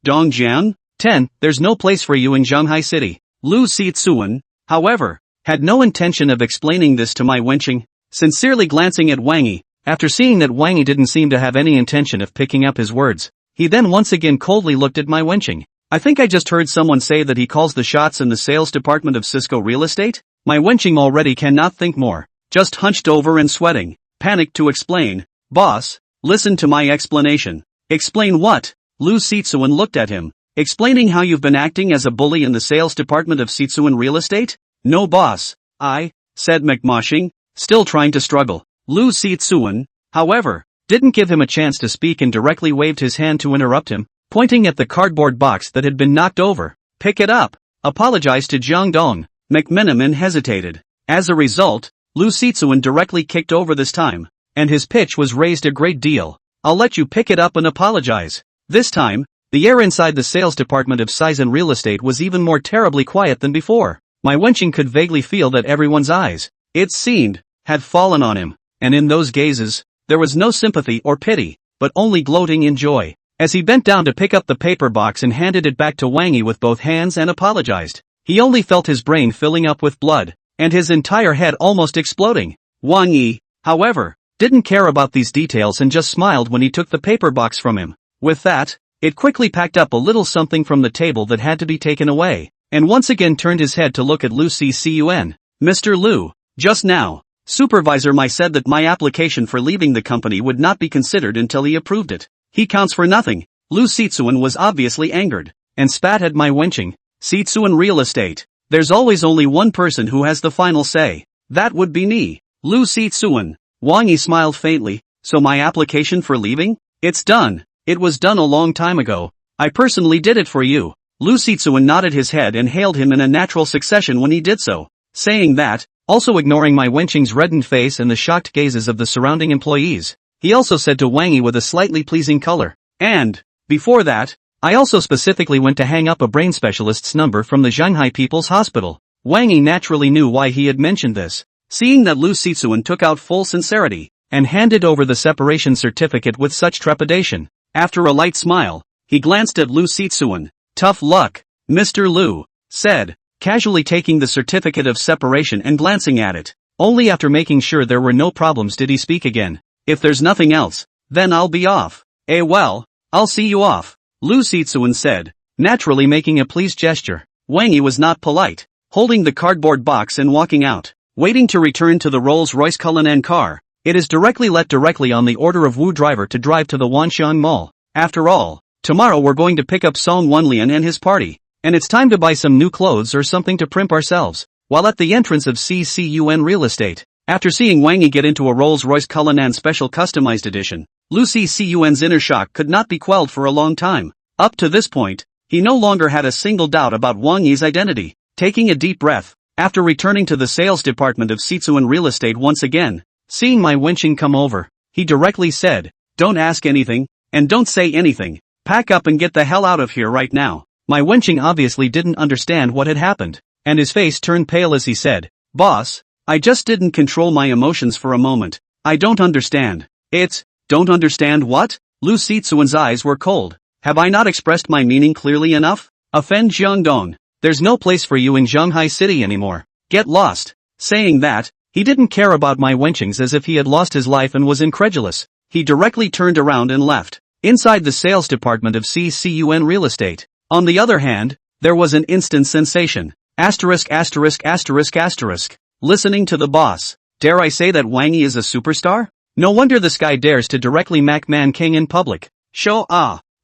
Dongjian? 10. There's no place for you in Shanghai City. Lu Sitsuan, however, had no intention of explaining this to my wenching, sincerely glancing at Wang Yi. After seeing that Wang Yi didn't seem to have any intention of picking up his words, he then once again coldly looked at my wenching. I think I just heard someone say that he calls the shots in the sales department of Cisco Real Estate? My wenching already cannot think more, just hunched over and sweating, panicked to explain. Boss, listen to my explanation. Explain what? Lu Sitsuan looked at him. Explaining how you've been acting as a bully in the sales department of Sitsuan Real Estate? No boss, said McMoshing, still trying to struggle. Lu Sitsuan, however, didn't give him a chance to speak and directly waved his hand to interrupt him, pointing at the cardboard box that had been knocked over. Pick it up. Apologize to Jiangdong. McMenamin hesitated. As a result, Lu Sitsuan directly kicked over this time, and his pitch was raised a great deal. I'll let you pick it up and apologize. This time, the air inside the sales department of Saizen Real Estate was even more terribly quiet than before. My wenching could vaguely feel that everyone's eyes, it seemed, had fallen on him, and in those gazes, there was no sympathy or pity, but only gloating in joy. As he bent down to pick up the paper box and handed it back to Wang Yi with both hands and apologized, he only felt his brain filling up with blood, and his entire head almost exploding. Wang Yi, however, didn't care about these details and just smiled when he took the paper box from him. With that, it quickly packed up a little something from the table that had to be taken away, and once again turned his head to look at Lu Sitsuan. Mr. Lu, just now, Supervisor Mai said that my application for leaving the company would not be considered until he approved it. He counts for nothing. Lu Sitsuan was obviously angered, and spat at my wenching. Sitsuan Real Estate. There's always only one person who has the final say. That would be me. Lu Sitsuan. Wang Yi smiled faintly. So my application for leaving? It's done. It was done a long time ago. I personally did it for you. Lu Sitsuan nodded his head and hailed him in a natural succession when he did so. Saying that, also ignoring my wenching's reddened face and the shocked gazes of the surrounding employees, he also said to Wang Yi with a slightly pleasing color. And, before that, I also specifically went to hang up a brain specialist's number from the Shanghai People's Hospital. Wang Yi naturally knew why he had mentioned this. Seeing that Lu Sitsuan took out full sincerity, and handed over the separation certificate with such trepidation, after a light smile, he glanced at Lu Sitsuan. Tough luck, Mr. Lu, said, casually taking the certificate of separation and glancing at it. Only after making sure there were no problems did he speak again. If there's nothing else, then I'll be off. Well, I'll see you off, Lu Sitsuan said, naturally making a pleased gesture. Wang Yi was not polite, holding the cardboard box and walking out, waiting to return to the Rolls-Royce Cullinan car. It is directly let directly on the order of Wu driver to drive to the Wanshan Mall. After all, tomorrow we're going to pick up Song Wenrou and his party, and it's time to buy some new clothes or something to primp ourselves. While at the entrance of CCUN Real Estate, after seeing Wang Yi get into a Rolls-Royce Cullinan Special Customized Edition, Lu Sitsuan's inner shock could not be quelled for a long time. Up to this point, he no longer had a single doubt about Wang Yi's identity. Taking a deep breath, after returning to the sales department of Sitsuan Real Estate once again, seeing my wenching come over, he directly said, "Don't ask anything, and don't say anything. Pack up and get the hell out of here right now." My wenching obviously didn't understand what had happened, and his face turned pale as he said, "Boss, I just didn't control my emotions for a moment. I don't understand." Don't understand what? Lu Sitsuan's eyes were cold. Have I not expressed my meaning clearly enough? Offend Jiangdong. There's no place for you in Shanghai City anymore. Get lost. Saying that, he didn't care about my wenchings as if he had lost his life and was incredulous. He directly turned around and left. Inside the sales department of CCUN Real Estate, on the other hand, there was an instant sensation. Listening to the boss. Dare I say that Wang Yi is a superstar? No wonder this guy dares to directly mac man king in public.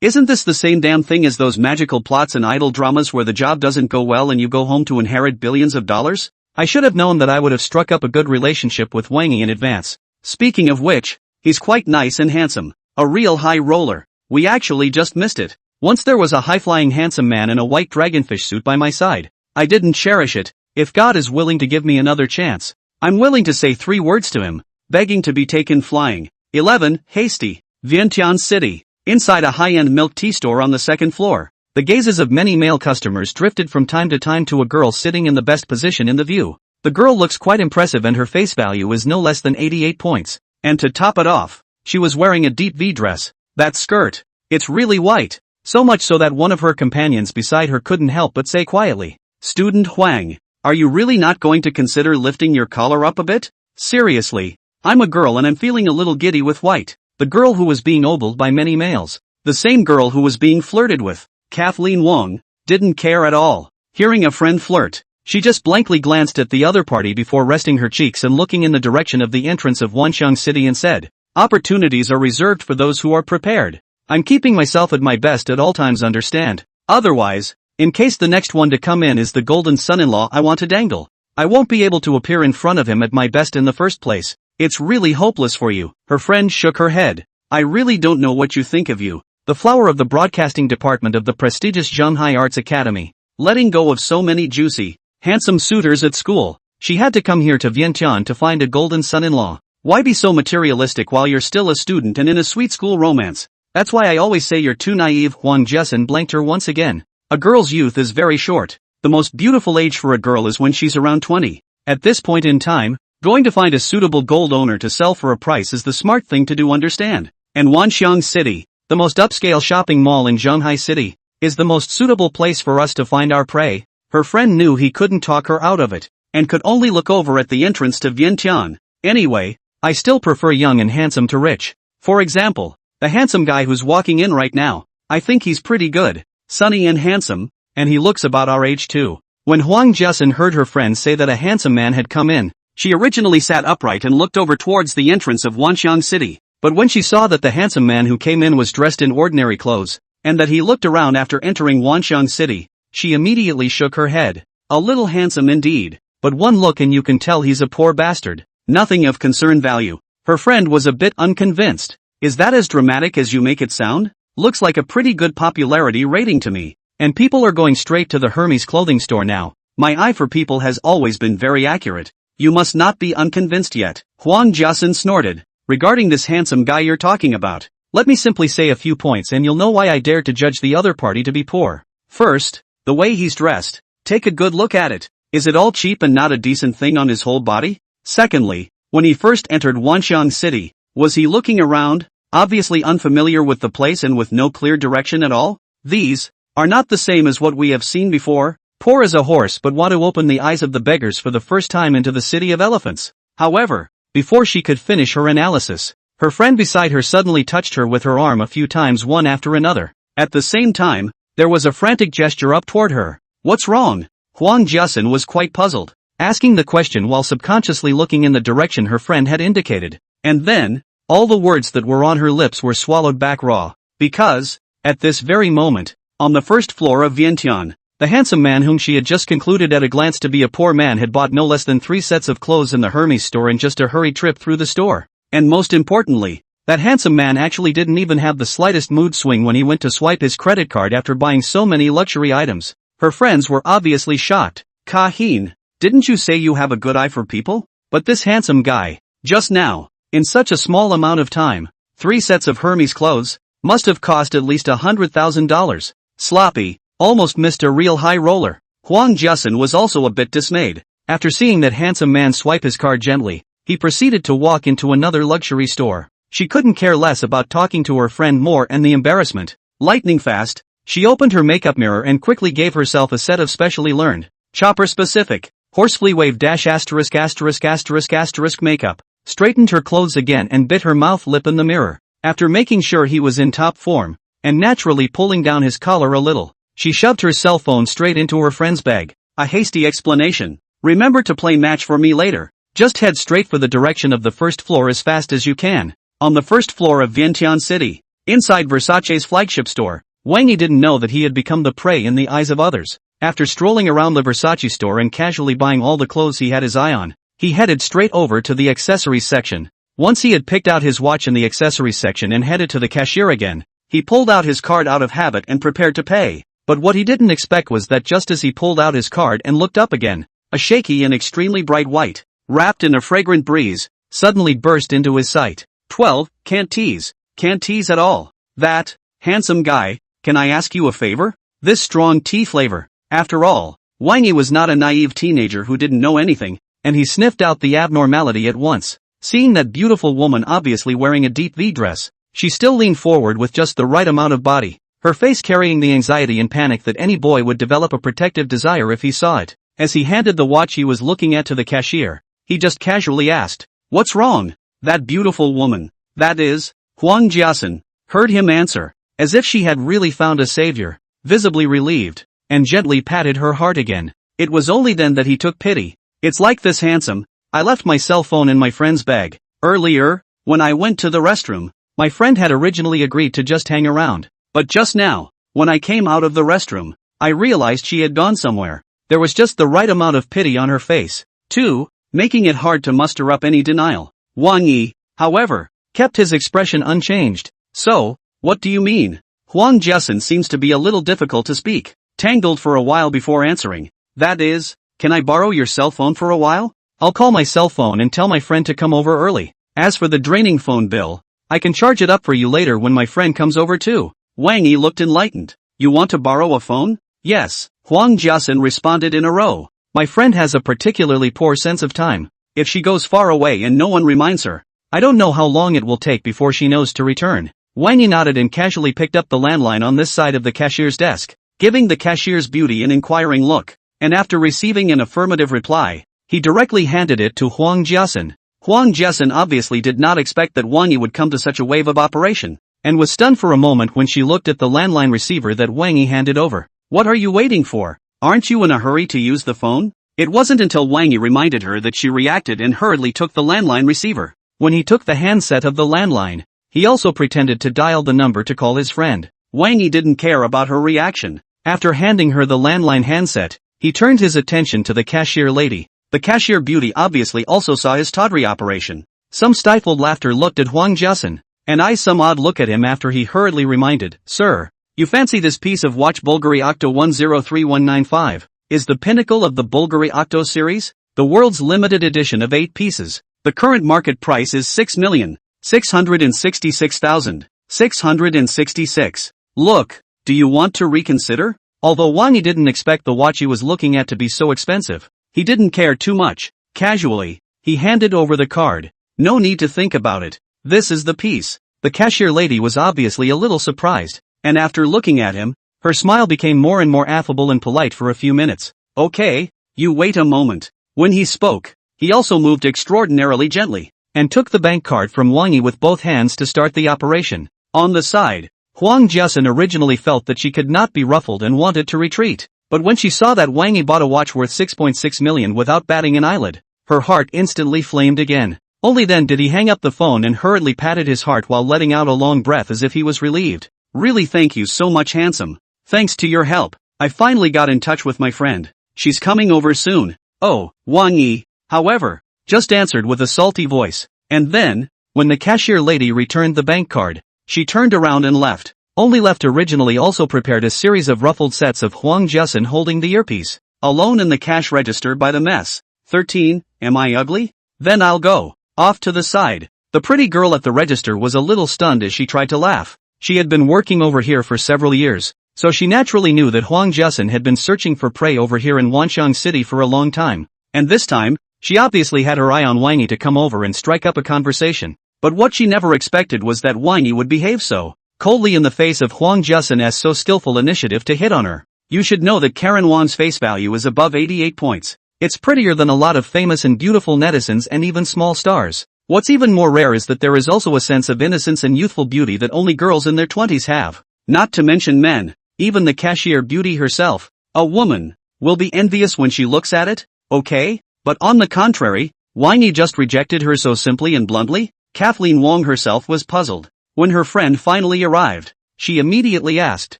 Isn't this the same damn thing as those magical plots and idol dramas where the job doesn't go well and you go home to inherit billions of dollars? I should have known that I would have struck up a good relationship with Wang Yi in advance. Speaking of which, he's quite nice and handsome. A real high roller. We actually just missed it. Once there was a high-flying handsome man in a white dragonfish suit by my side. I didn't cherish it. If God is willing to give me another chance, I'm willing to say 3 words to him, begging to be taken flying. 11. Hasty. Vientiane City. Inside a high-end milk tea store on the 2nd floor, the gazes of many male customers drifted from time to time to a girl sitting in the best position in the view. The girl looks quite impressive and her face value is no less than 88 points. And to top it off, she was wearing a deep V dress. That skirt. It's really white. So much so that one of her companions beside her couldn't help but say quietly, "Student Huang, are you really not going to consider lifting your collar up a bit? Seriously, I'm a girl and I'm feeling a little giddy with white." The girl who was being ogled by many males, the same girl who was being flirted with, Kathleen Wong, didn't care at all. Hearing a friend flirt, she just blankly glanced at the other party before resting her cheeks and looking in the direction of the entrance of Wanxiang City and said, "Opportunities are reserved for those who are prepared. I'm keeping myself at my best at all times, understand? Otherwise, in case the next one to come in is the golden son-in-law I want to dangle, I won't be able to appear in front of him at my best in the first place. It's really hopeless for you." Her friend shook her head. "I really don't know what you think of you, the flower of the broadcasting department of the prestigious Zhenghai Arts Academy, letting go of so many juicy, handsome suitors at school. She had to come here to Vientiane to find a golden son-in-law. Why be so materialistic while you're still a student and in a sweet school romance? That's why I always say you're too naive." Huang Jessen blanked her once again. "A girl's youth is very short. The most beautiful age for a girl is when she's around 20. At this point in time, going to find a suitable gold owner to sell for a price is the smart thing to do, understand? And Wanxiang City, the most upscale shopping mall in Zhenghai City, is the most suitable place for us to find our prey." Her friend knew he couldn't talk her out of it, and could only look over at the entrance to Vientiane. "Anyway, I still prefer young and handsome to rich. For example, the handsome guy who's walking in right now, I think he's pretty good, sunny and handsome, and he looks about our age too." When Huang Jessen heard her friend say that a handsome man had come in, she originally sat upright and looked over towards the entrance of Wanxiang City. But when she saw that the handsome man who came in was dressed in ordinary clothes, and that he looked around after entering Wanxiang City, she immediately shook her head. "A little handsome indeed, but one look and you can tell he's a poor bastard. Nothing of concern value." Her friend was a bit unconvinced. "Is that as dramatic as you make it sound? Looks like a pretty good popularity rating to me. And people are going straight to the Hermes clothing store now. My eye for people has always been very accurate. You must not be unconvinced yet." Huang Jiasen snorted. "Regarding this handsome guy you're talking about, let me simply say a few points and you'll know why I dare to judge the other party to be poor. First, the way he's dressed. Take a good look at it. Is it all cheap and not a decent thing on his whole body? Secondly, when he first entered Wanxiang City, was he looking around, obviously unfamiliar with the place and with no clear direction at all? These are not the same as what we have seen before. Poor as a horse but want to open the eyes of the beggars for the first time into the city of elephants." However, before she could finish her analysis, her friend beside her suddenly touched her with her arm a few times one after another. At the same time, there was a frantic gesture up toward her. "What's wrong?" Huang Jiasen was quite puzzled, asking the question while subconsciously looking in the direction her friend had indicated. And then, all the words that were on her lips were swallowed back raw. Because, at this very moment, on the first floor of Vientiane, the handsome man whom she had just concluded at a glance to be a poor man had bought no less than 3 sets of clothes in the Hermes store in just a hurried trip through the store. And most importantly, that handsome man actually didn't even have the slightest mood swing when he went to swipe his credit card after buying so many luxury items. Her friends were obviously shocked. "Ka-heen, didn't you say you have a good eye for people? But this handsome guy, just now, in such a small amount of time, 3 sets of Hermes clothes, must have cost at least $100,000. Sloppy, almost missed a real high roller." Huang Jiasen was also a bit dismayed. After seeing that handsome man swipe his card gently, he proceeded to walk into another luxury store. She couldn't care less about talking to her friend more and the embarrassment. Lightning fast, she opened her makeup mirror and quickly gave herself a set of specially learned, chopper-specific, horsefly wave ***** makeup, straightened her clothes again and bit her mouth lip in the mirror. After making sure he was in top form, and naturally pulling down his collar a little, she shoved her cell phone straight into her friend's bag. A hasty explanation. "Remember to play match for me later. Just head straight for the direction of the first floor as fast as you can." On the first floor of Vientiane City, inside Versace's flagship store, Wang Yi didn't know that he had become the prey in the eyes of others. After strolling around the Versace store and casually buying all the clothes he had his eye on, he headed straight over to the accessories section. Once he had picked out his watch in the accessories section and headed to the cashier again, he pulled out his card out of habit and prepared to pay. But what he didn't expect was that just as he pulled out his card and looked up again, a shaky and extremely bright white, wrapped in a fragrant breeze, suddenly burst into his sight. 12. Can't tease at all. "That, handsome guy, can I ask you a favor? This strong tea flavor." After all, Wang Yi was not a naive teenager who didn't know anything, and he sniffed out the abnormality at once. Seeing that beautiful woman obviously wearing a deep V dress, she still leaned forward with just the right amount of body. her face carrying the anxiety and panic that any boy would develop a protective desire if he saw it. As he handed the watch he was looking at to the cashier, he just casually asked, "What's wrong?" That beautiful woman, that is, Huang Jiasen, heard him answer, as if she had really found a savior, visibly relieved, and gently patted her heart again. It was only then that he took pity. "It's like this, handsome. I left my cell phone in my friend's bag. Earlier, when I went to the restroom, my friend had originally agreed to just hang around. But just now, when I came out of the restroom, I realized she had gone somewhere." There was just the right amount of pity on her face, too, making it hard to muster up any denial. Wang Yi, however, kept his expression unchanged. "So, what do you mean?" Huang Jiasen seems to be a little difficult to speak, tangled for a while before answering. "That is, can I borrow your cell phone for a while? I'll call my cell phone and tell my friend to come over early. As for the draining phone bill, I can charge it up for you later when my friend comes over too." Wang Yi looked enlightened. "You want to borrow a phone?" "Yes," Huang Jiasen responded in a row. "My friend has a particularly poor sense of time. If she goes far away and no one reminds her, I don't know how long it will take before she knows to return." Wang Yi nodded and casually picked up the landline on this side of the cashier's desk, giving the cashier's beauty an inquiring look, and after receiving an affirmative reply, he directly handed it to Huang Jiasen. Huang Jiasen obviously did not expect that Wang Yi would come to such a wave of operation, and was stunned for a moment when she looked at the landline receiver that Wang Yi handed over. "What are you waiting for? Aren't you in a hurry to use the phone?" It wasn't until Wang Yi reminded her that she reacted and hurriedly took the landline receiver. When he took the handset of the landline, he also pretended to dial the number to call his friend. Wang Yi didn't care about her reaction. After handing her the landline handset, he turned his attention to the cashier lady. The cashier beauty obviously also saw his tawdry operation. Some stifled laughter looked at Huang Jiasen, and I some odd look at him after he hurriedly reminded, "Sir, you fancy this piece of watch Bulgari Octo 103195, is the pinnacle of the Bulgari Octo series, the world's limited edition of 8 pieces. The current market price is 6,666,666. Look, do you want to reconsider?" Although Wang Yi didn't expect the watch he was looking at to be so expensive, he didn't care too much. Casually, he handed over the card. "No need to think about it. This is the piece." The cashier lady was obviously a little surprised, and after looking at him, her smile became more and more affable and polite for a few minutes. "Okay, you wait a moment." When he spoke, he also moved extraordinarily gently, and took the bank card from Wang Yi with both hands to start the operation. On the side, Huang Jiasen originally felt that she could not be ruffled and wanted to retreat, but when she saw that Wang Yi bought a watch worth 6.6 million without batting an eyelid, her heart instantly flamed again. Only then did he hang up the phone and hurriedly patted his heart while letting out a long breath as if he was relieved. "Really, thank you so much, handsome. Thanks to your help, I finally got in touch with my friend. She's coming over soon." "Oh," Wang Yi, however, just answered with a salty voice. And then, when the cashier lady returned the bank card, she turned around and left. Only left originally also prepared a series of ruffled sets of Huang Jiasen holding the earpiece, alone in the cash register by the mess. 13, am I ugly? Then I'll go. Off to the side. The pretty girl at the register was a little stunned as she tried to laugh. She had been working over here for several years, so she naturally knew that Huang Jiasen had been searching for prey over here in Wanxiang City for a long time. And this time, she obviously had her eye on Wang Yi to come over and strike up a conversation. But what she never expected was that Wang Yi would behave so coldly in the face of Huang Jiasen's so skillful initiative to hit on her. You should know that Karen Wang's face value is above 88 points. It's prettier than a lot of famous and beautiful netizens and even small stars. What's even more rare is that there is also a sense of innocence and youthful beauty that only girls in their 20s have. Not to mention men, even the cashier beauty herself, a woman, will be envious when she looks at it, okay? But on the contrary, Wang Yi just rejected her so simply and bluntly? Kathleen Wang herself was puzzled. When her friend finally arrived, she immediately asked,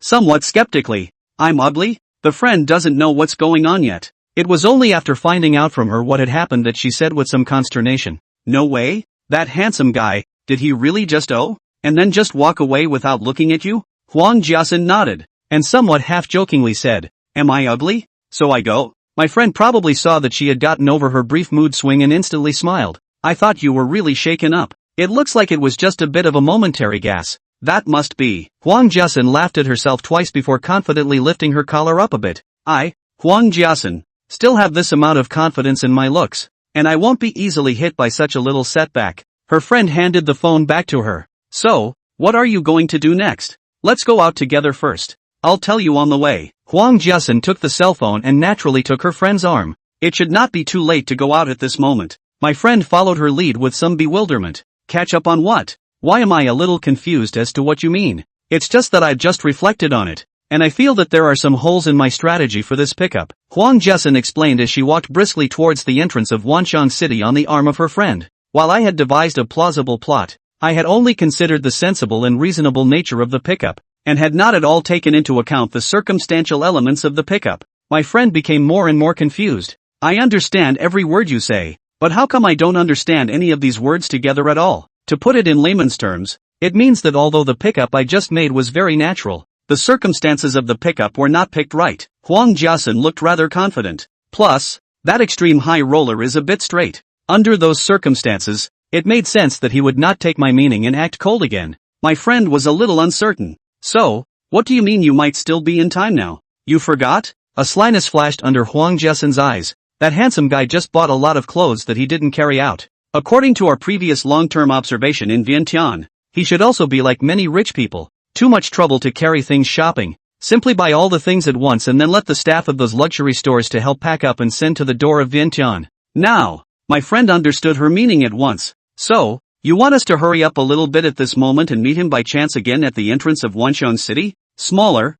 somewhat skeptically, "I'm ugly?" The friend doesn't know what's going on yet. It was only after finding out from her what had happened that she said with some consternation, "No way? That handsome guy, did he really just and then just walk away without looking at you?" Huang Jiasen nodded, and somewhat half-jokingly said, "Am I ugly? So I go?" My friend probably saw that she had gotten over her brief mood swing and instantly smiled. "I thought you were really shaken up. It looks like it was just a bit of a momentary gas." "That must be." Huang Jiasen laughed at herself twice before confidently lifting her collar up a bit. Huang Jiasen, still have this amount of confidence in my looks, and I won't be easily hit by such a little setback." Her friend handed the phone back to her. "So, what are you going to do next?" Let's go out together first. I'll tell you on the way. Huang Jiasen took the cell phone and naturally took her friend's arm. It should not be too late to go out at this moment. My friend followed her lead with some bewilderment. Catch up on what? Why am I a little confused as to what you mean? It's just that I've just reflected on it, and I feel that there are some holes in my strategy for this pickup. Huang Jiasen explained as she walked briskly towards the entrance of Wanshan City on the arm of her friend. While I had devised a plausible plot, I had only considered the sensible and reasonable nature of the pickup, and had not at all taken into account the circumstantial elements of the pickup. My friend became more and more confused. I understand every word you say, but how come I don't understand any of these words together at all? To put it in layman's terms, it means that although the pickup I just made was very natural, the circumstances of the pickup were not picked right. Huang Jiasen looked rather confident. Plus, that extreme high roller is a bit straight. Under those circumstances, it made sense that he would not take my meaning and act cold again. My friend was a little uncertain. So, what do you mean you might still be in time now? You forgot? A slyness flashed under Huang Jiasen's eyes. That handsome guy just bought a lot of clothes that he didn't carry out. According to our previous long-term observation in Vientiane, he should also be like many rich people. Too much trouble to carry things shopping. Simply buy all the things at once and then let the staff of those luxury stores to help pack up and send to the door of Vientiane. Now, my friend understood her meaning at once. So, you want us to hurry up a little bit at this moment and meet him by chance again at the entrance of Wanshan City? Smaller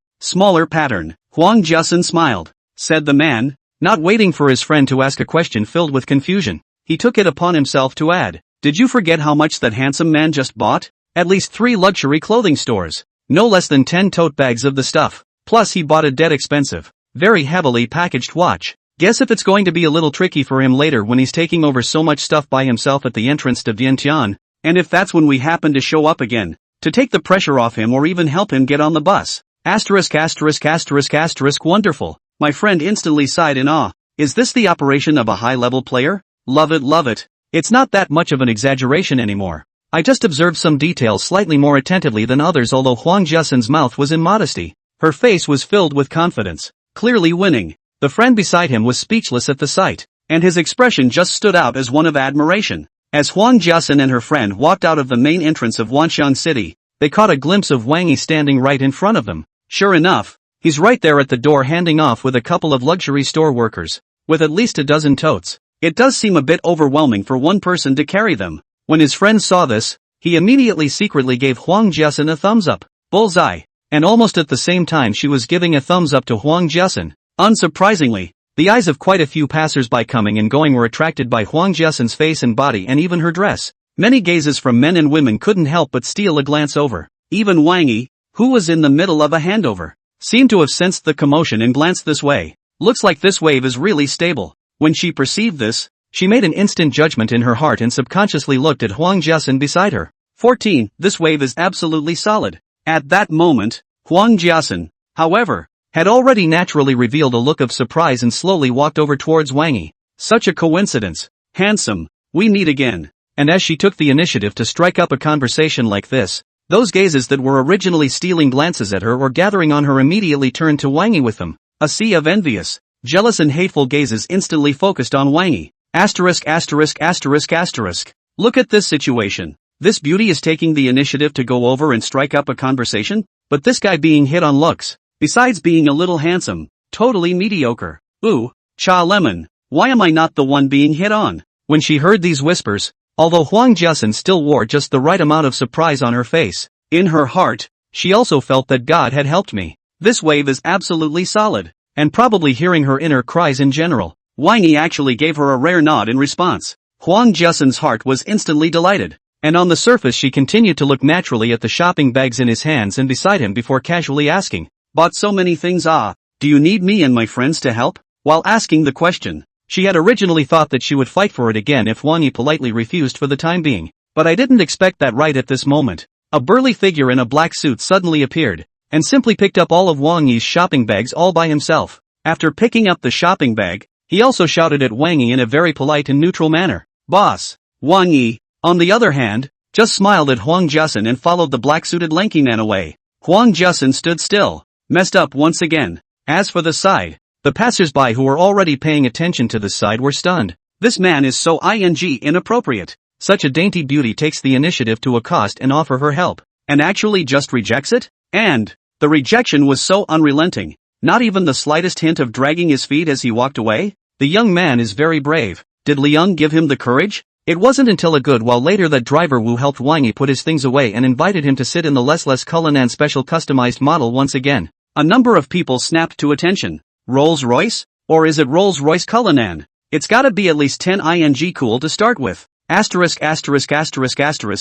pattern. Huang Jiasen smiled. Said the man, not waiting for his friend to ask a question filled with confusion. He took it upon himself to add, did you forget how much that handsome man just bought? At least 3 luxury clothing stores. No less than 10 tote bags of the stuff. Plus he bought a dead expensive, very heavily packaged watch. Guess if it's going to be a little tricky for him later when he's taking over so much stuff by himself at the entrance to Vientiane, and if that's when we happen to show up again, to take the pressure off him or even help him get on the bus. ******** Wonderful. My friend instantly sighed in awe. Is this the operation of a high-level player? Love it. It's not that much of an exaggeration anymore. I just observed some details slightly more attentively than others, although Huang Jiasen's mouth was in modesty. Her face was filled with confidence. Clearly winning. The friend beside him was speechless at the sight, and his expression just stood out as one of admiration. As Huang Jiasen and her friend walked out of the main entrance of Wanshan City, they caught a glimpse of Wang Yi standing right in front of them. Sure enough, he's right there at the door handing off with a couple of luxury store workers, with at least a dozen totes. It does seem a bit overwhelming for one person to carry them. When his friend saw this, he immediately secretly gave Huang Jiasen a thumbs up. Bullseye. And almost at the same time she was giving a thumbs up to Huang Jiasen. Unsurprisingly, the eyes of quite a few passers-by coming and going were attracted by Huang Jiasen's face and body and even her dress. Many gazes from men and women couldn't help but steal a glance over. Even Wang Yi, who was in the middle of a handover, seemed to have sensed the commotion and glanced this way. Looks like this wave is really stable. When she perceived this, she made an instant judgment in her heart and subconsciously looked at Huang Jiasen beside her. 14. This wave is absolutely solid. At that moment, Huang Jiasen, however, had already naturally revealed a look of surprise and slowly walked over towards Wang Yi. Such a coincidence. Handsome, we meet again. And as she took the initiative to strike up a conversation like this, those gazes that were originally stealing glances at her or gathering on her immediately turned to Wang Yi with them. A sea of envious, jealous and hateful gazes instantly focused on Wang Yi. *********. Look at this situation. This beauty is taking the initiative to go over and strike up a conversation, but this guy being hit on looks. Besides being a little handsome, totally mediocre. Ooh, cha lemon, why am I not the one being hit on? When she heard these whispers, although Huang Jiasen still wore just the right amount of surprise on her face, in her heart, she also felt that God had helped me. This wave is absolutely solid, and probably hearing her inner cries in general, Wang Yi actually gave her a rare nod in response. Huang Jiasen's heart was instantly delighted, and on the surface she continued to look naturally at the shopping bags in his hands and beside him before casually asking, bought so many things, do you need me and my friends to help? While asking the question, she had originally thought that she would fight for it again if Wang Yi politely refused for the time being, but I didn't expect that right at this moment. A burly figure in a black suit suddenly appeared, and simply picked up all of Wang Yi's shopping bags all by himself. After picking up the shopping bag, he also shouted at Wang Yi in a very polite and neutral manner, "Boss." Wang Yi, on the other hand, just smiled at Huang Jiasen and followed the black-suited lanky man away. Huang Jiasen stood still, messed up once again. As for the side, the passers-by who were already paying attention to this side were stunned. This man is so inappropriate. Such a dainty beauty takes the initiative to accost and offer her help, and actually just rejects it? And the rejection was so unrelenting. Not even the slightest hint of dragging his feet as he walked away? The young man is very brave. Did Leung give him the courage? It wasn't until a good while later that driver Wu helped Wang Yi put his things away and invited him to sit in the less Cullinan special customized model once again. A number of people snapped to attention. Rolls-Royce? Or is it Rolls-Royce Cullinan? It's gotta be at least 10 ing cool to start with. Asterisk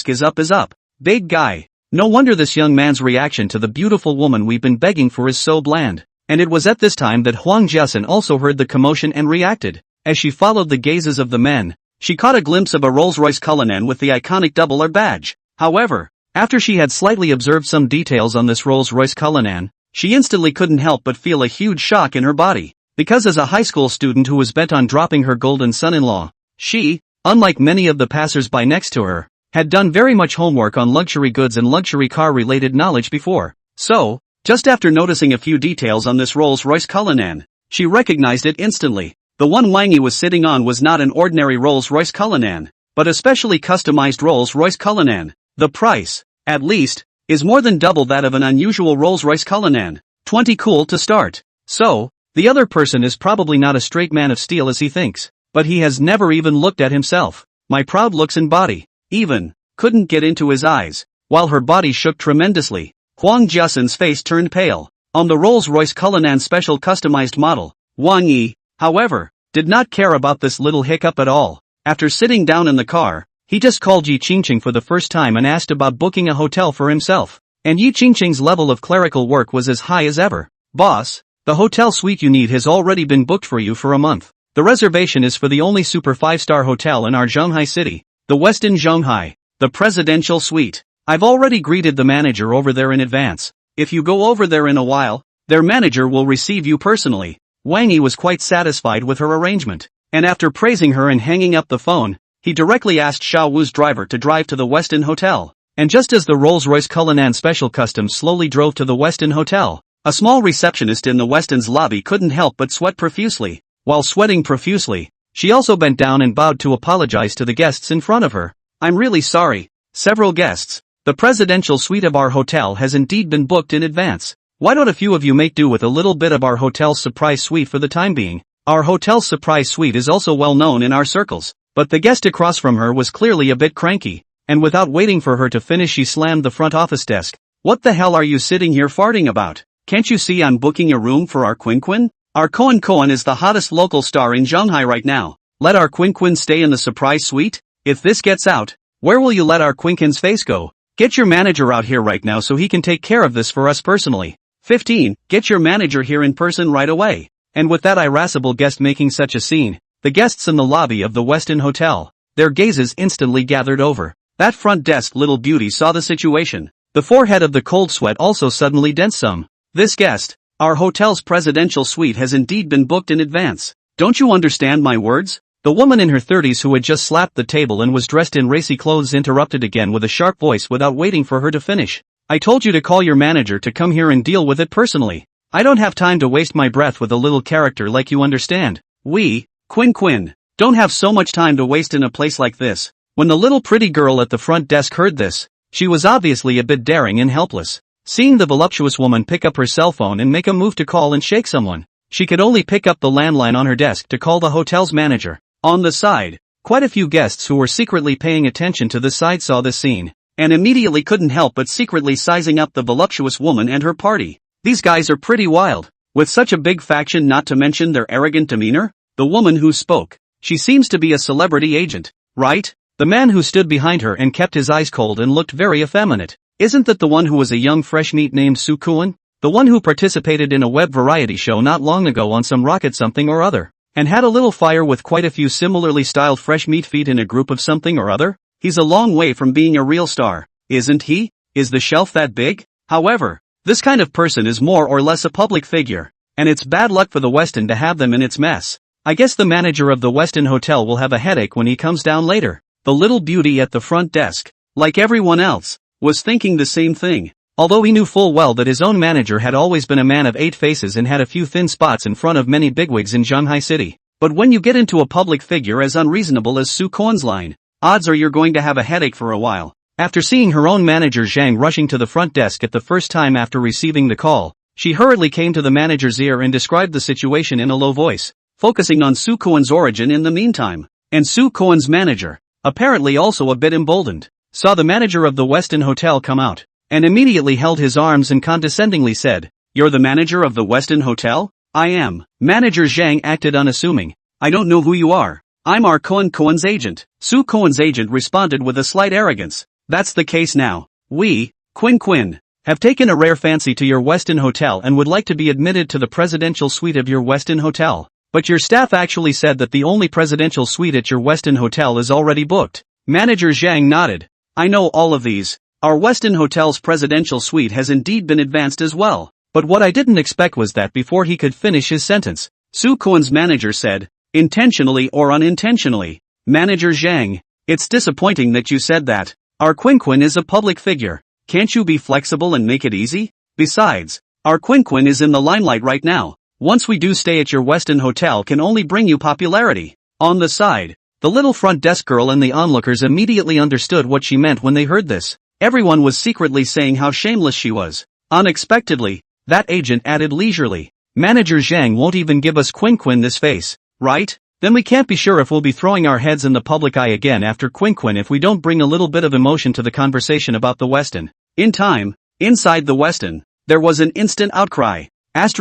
is up. Big guy. No wonder this young man's reaction to the beautiful woman we've been begging for is so bland. And it was at this time that Huang Jiasen also heard the commotion and reacted. As she followed the gazes of the men, she caught a glimpse of a Rolls-Royce Cullinan with the iconic double R badge. However, after she had slightly observed some details on this Rolls-Royce Cullinan, she instantly couldn't help but feel a huge shock in her body. Because as a high school student who was bent on dropping her golden son-in-law, she, unlike many of the passers-by next to her, had done very much homework on luxury goods and luxury car-related knowledge before. So, just after noticing a few details on this Rolls-Royce Cullinan, she recognized it instantly. The one Wang Yi was sitting on was not an ordinary Rolls-Royce Cullinan, but a specially customized Rolls-Royce Cullinan. The price, at least, is more than double that of an unusual Rolls-Royce Cullinan. 20 cool to start. So, the other person is probably not a straight man of steel as he thinks, but he has never even looked at himself. My proud looks and body, even, couldn't get into his eyes, while her body shook tremendously. Huang Jiasen's face turned pale. On the Rolls-Royce Cullinan special customized model, Wang Yi, however, did not care about this little hiccup at all. After sitting down in the car, he just called Yi Qingqing for the first time and asked about booking a hotel for himself. And Yi Qingqing's level of clerical work was as high as ever. Boss, the hotel suite you need has already been booked for you for a month. The reservation is for the only super 5-star hotel in our Zhonghai city, the Westin Zhonghai, the presidential suite. I've already greeted the manager over there in advance. If you go over there in a while, their manager will receive you personally. Wang Yi was quite satisfied with her arrangement, and after praising her and hanging up the phone, he directly asked Xiao Wu's driver to drive to the Westin Hotel. And just as the Rolls-Royce Cullinan Special Custom slowly drove to the Westin Hotel, a small receptionist in the Westin's lobby couldn't help but sweat profusely. While sweating profusely, she also bent down and bowed to apologize to the guests in front of her. I'm really sorry. Several guests. The presidential suite of our hotel has indeed been booked in advance. Why don't a few of you make do with a little bit of our hotel's surprise suite for the time being? Our hotel's surprise suite is also well known in our circles. But the guest across from her was clearly a bit cranky, and without waiting for her to finish she slammed the front office desk. What the hell are you sitting here farting about? Can't you see I'm booking a room for our Quin? Our Koan is the hottest local star in Zhonghai right now. Let our Quin stay in the surprise suite? If this gets out, where will you let our Quin's face go? Get your manager out here right now so he can take care of this for us personally. 15. Get your manager here in person right away. And with that irascible guest making such a scene, the guests in the lobby of the Westin Hotel, their gazes instantly gathered over. That front desk little beauty saw the situation. The forehead of the cold sweat also suddenly densed some. This guest, our hotel's presidential suite has indeed been booked in advance. Don't you understand my words? The woman in her 30s who had just slapped the table and was dressed in racy clothes interrupted again with a sharp voice without waiting for her to finish. I told you to call your manager to come here and deal with it personally. I don't have time to waste my breath with a little character like you understand. We, Quin, don't have so much time to waste in a place like this. When the little pretty girl at the front desk heard this, she was obviously a bit daring and helpless. Seeing the voluptuous woman pick up her cell phone and make a move to call and shake someone, she could only pick up the landline on her desk to call the hotel's manager. On the side, quite a few guests who were secretly paying attention to the side saw this scene, and immediately couldn't help but secretly sizing up the voluptuous woman and her party. These guys are pretty wild. With such a big faction, not to mention their arrogant demeanor. The woman who spoke, she seems to be a celebrity agent, right? The man who stood behind her and kept his eyes cold and looked very effeminate. Isn't that the one who was a young fresh meat named Su Kuan? The one who participated in a web variety show not long ago on some rocket something or other, and had a little fire with quite a few similarly styled fresh meat feet in a group of something or other? He's a long way from being a real star, isn't he? Is the shelf that big? However, this kind of person is more or less a public figure, and it's bad luck for the Westin to have them in its mess. I guess the manager of the Westin Hotel will have a headache when he comes down later. The little beauty at the front desk, like everyone else, was thinking the same thing, although he knew full well that his own manager had always been a man of 8 faces and had a few thin spots in front of many bigwigs in Shanghai City. But when you get into a public figure as unreasonable as Su Kuan's line, odds are you're going to have a headache for a while. After seeing her own manager Zhang rushing to the front desk at the first time after receiving the call, she hurriedly came to the manager's ear and described the situation in a low voice, focusing on Su Koen's origin in the meantime. And Su Koen's manager, apparently also a bit emboldened, saw the manager of the Westin Hotel come out, and immediately held his arms and condescendingly said, "You're the manager of the Westin Hotel?" "I am." Manager Zhang acted unassuming. "I don't know who you are. I'm our Koen's agent." Su Koen's agent responded with a slight arrogance. "That's the case now. We, Quinn, have taken a rare fancy to your Westin Hotel and would like to be admitted to the presidential suite of your Westin Hotel. But your staff actually said that the only presidential suite at your Westin Hotel is already booked." Manager Zhang nodded. "I know all of these. Our Westin Hotel's presidential suite has indeed been advanced as well. But what I didn't expect was that before he could finish his sentence, Su Koen's manager said, "Intentionally or unintentionally, Manager Zhang, it's disappointing that you said that. Our Quinn is a public figure. Can't you be flexible and make it easy? Besides, our Quinn is in the limelight right now. Once we do stay at your Westin Hotel can only bring you popularity." On the side, the little front desk girl and the onlookers immediately understood what she meant when they heard this. Everyone was secretly saying how shameless she was. Unexpectedly, that agent added leisurely, "Manager Zhang won't even give us Quinn this face, right? Then we can't be sure if we'll be throwing our heads in the public eye again after Quinn if we don't bring a little bit of emotion to the conversation about the Westin." In time, inside the Westin, there was an instant outcry. Isn't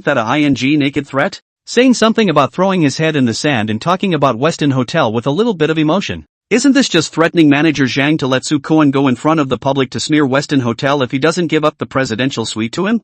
that a ing naked threat? Saying something about throwing his head in the sand and talking about Westin Hotel with a little bit of emotion. Isn't this just threatening Manager Zhang to let Su Koen go in front of the public to smear Westin Hotel if he doesn't give up the presidential suite to him?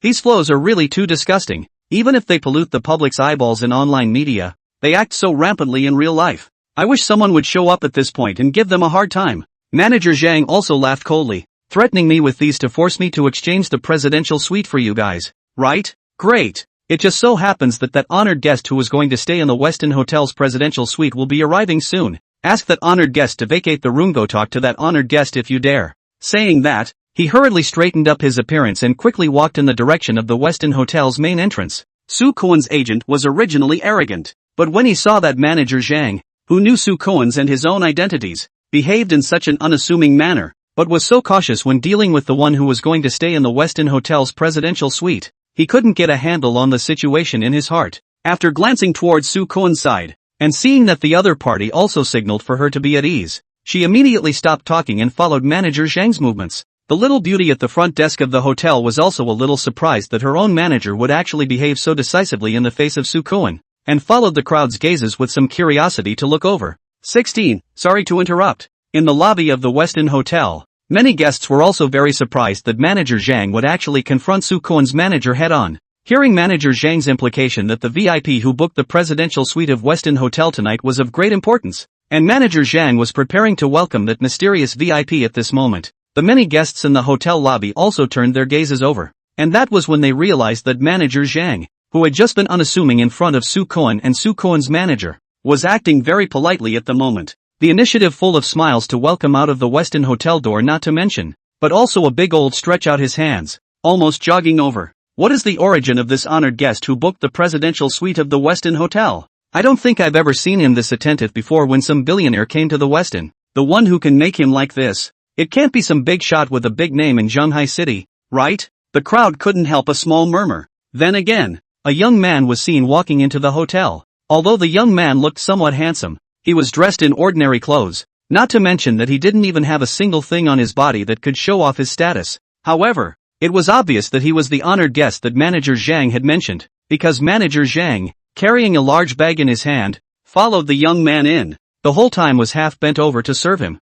These flows are really too disgusting. Even if they pollute the public's eyeballs in online media, they act so rampantly in real life. I wish someone would show up at this point and give them a hard time. Manager Zhang also laughed coldly, "Threatening me with these to force me to exchange the presidential suite for you guys, right? Great. It just so happens that honored guest who was going to stay in the Westin Hotel's presidential suite will be arriving soon. Ask that honored guest to vacate the room. Go talk to that honored guest if you dare." Saying that, he hurriedly straightened up his appearance and quickly walked in the direction of the Westin Hotel's main entrance. Su Koen's agent was originally arrogant, but when he saw that Manager Zhang, who knew Su Koen's and his own identities, behaved in such an unassuming manner, but was so cautious when dealing with the one who was going to stay in the Westin Hotel's presidential suite, he couldn't get a handle on the situation in his heart. After glancing towards Su Koen's side, and seeing that the other party also signaled for her to be at ease, she immediately stopped talking and followed Manager Zhang's movements. The little beauty at the front desk of the hotel was also a little surprised that her own manager would actually behave so decisively in the face of Su Koen, and followed the crowd's gazes with some curiosity to look over. 16. Sorry to interrupt. In the lobby of the Westin Hotel, many guests were also very surprised that Manager Zhang would actually confront Su Koen's manager head-on. Hearing Manager Zhang's implication that the VIP who booked the presidential suite of Westin Hotel tonight was of great importance, and Manager Zhang was preparing to welcome that mysterious VIP at this moment, the many guests in the hotel lobby also turned their gazes over, and that was when they realized that Manager Zhang, who had just been unassuming in front of Su Koen and Su Koen's manager, was acting very politely at the moment. The initiative full of smiles to welcome out of the Westin Hotel door not to mention, but also a big old stretch out his hands, almost jogging over. What is the origin of this honored guest who booked the presidential suite of the Westin Hotel? I don't think I've ever seen him this attentive before when some billionaire came to the Westin. The one who can make him like this. It can't be some big shot with a big name in Shanghai City, right? The crowd couldn't help a small murmur. Then again, a young man was seen walking into the hotel. Although the young man looked somewhat handsome, he was dressed in ordinary clothes, not to mention that he didn't even have a single thing on his body that could show off his status. However, it was obvious that he was the honored guest that Manager Zhang had mentioned, because Manager Zhang, carrying a large bag in his hand, followed the young man in, the whole time was half bent over to serve him,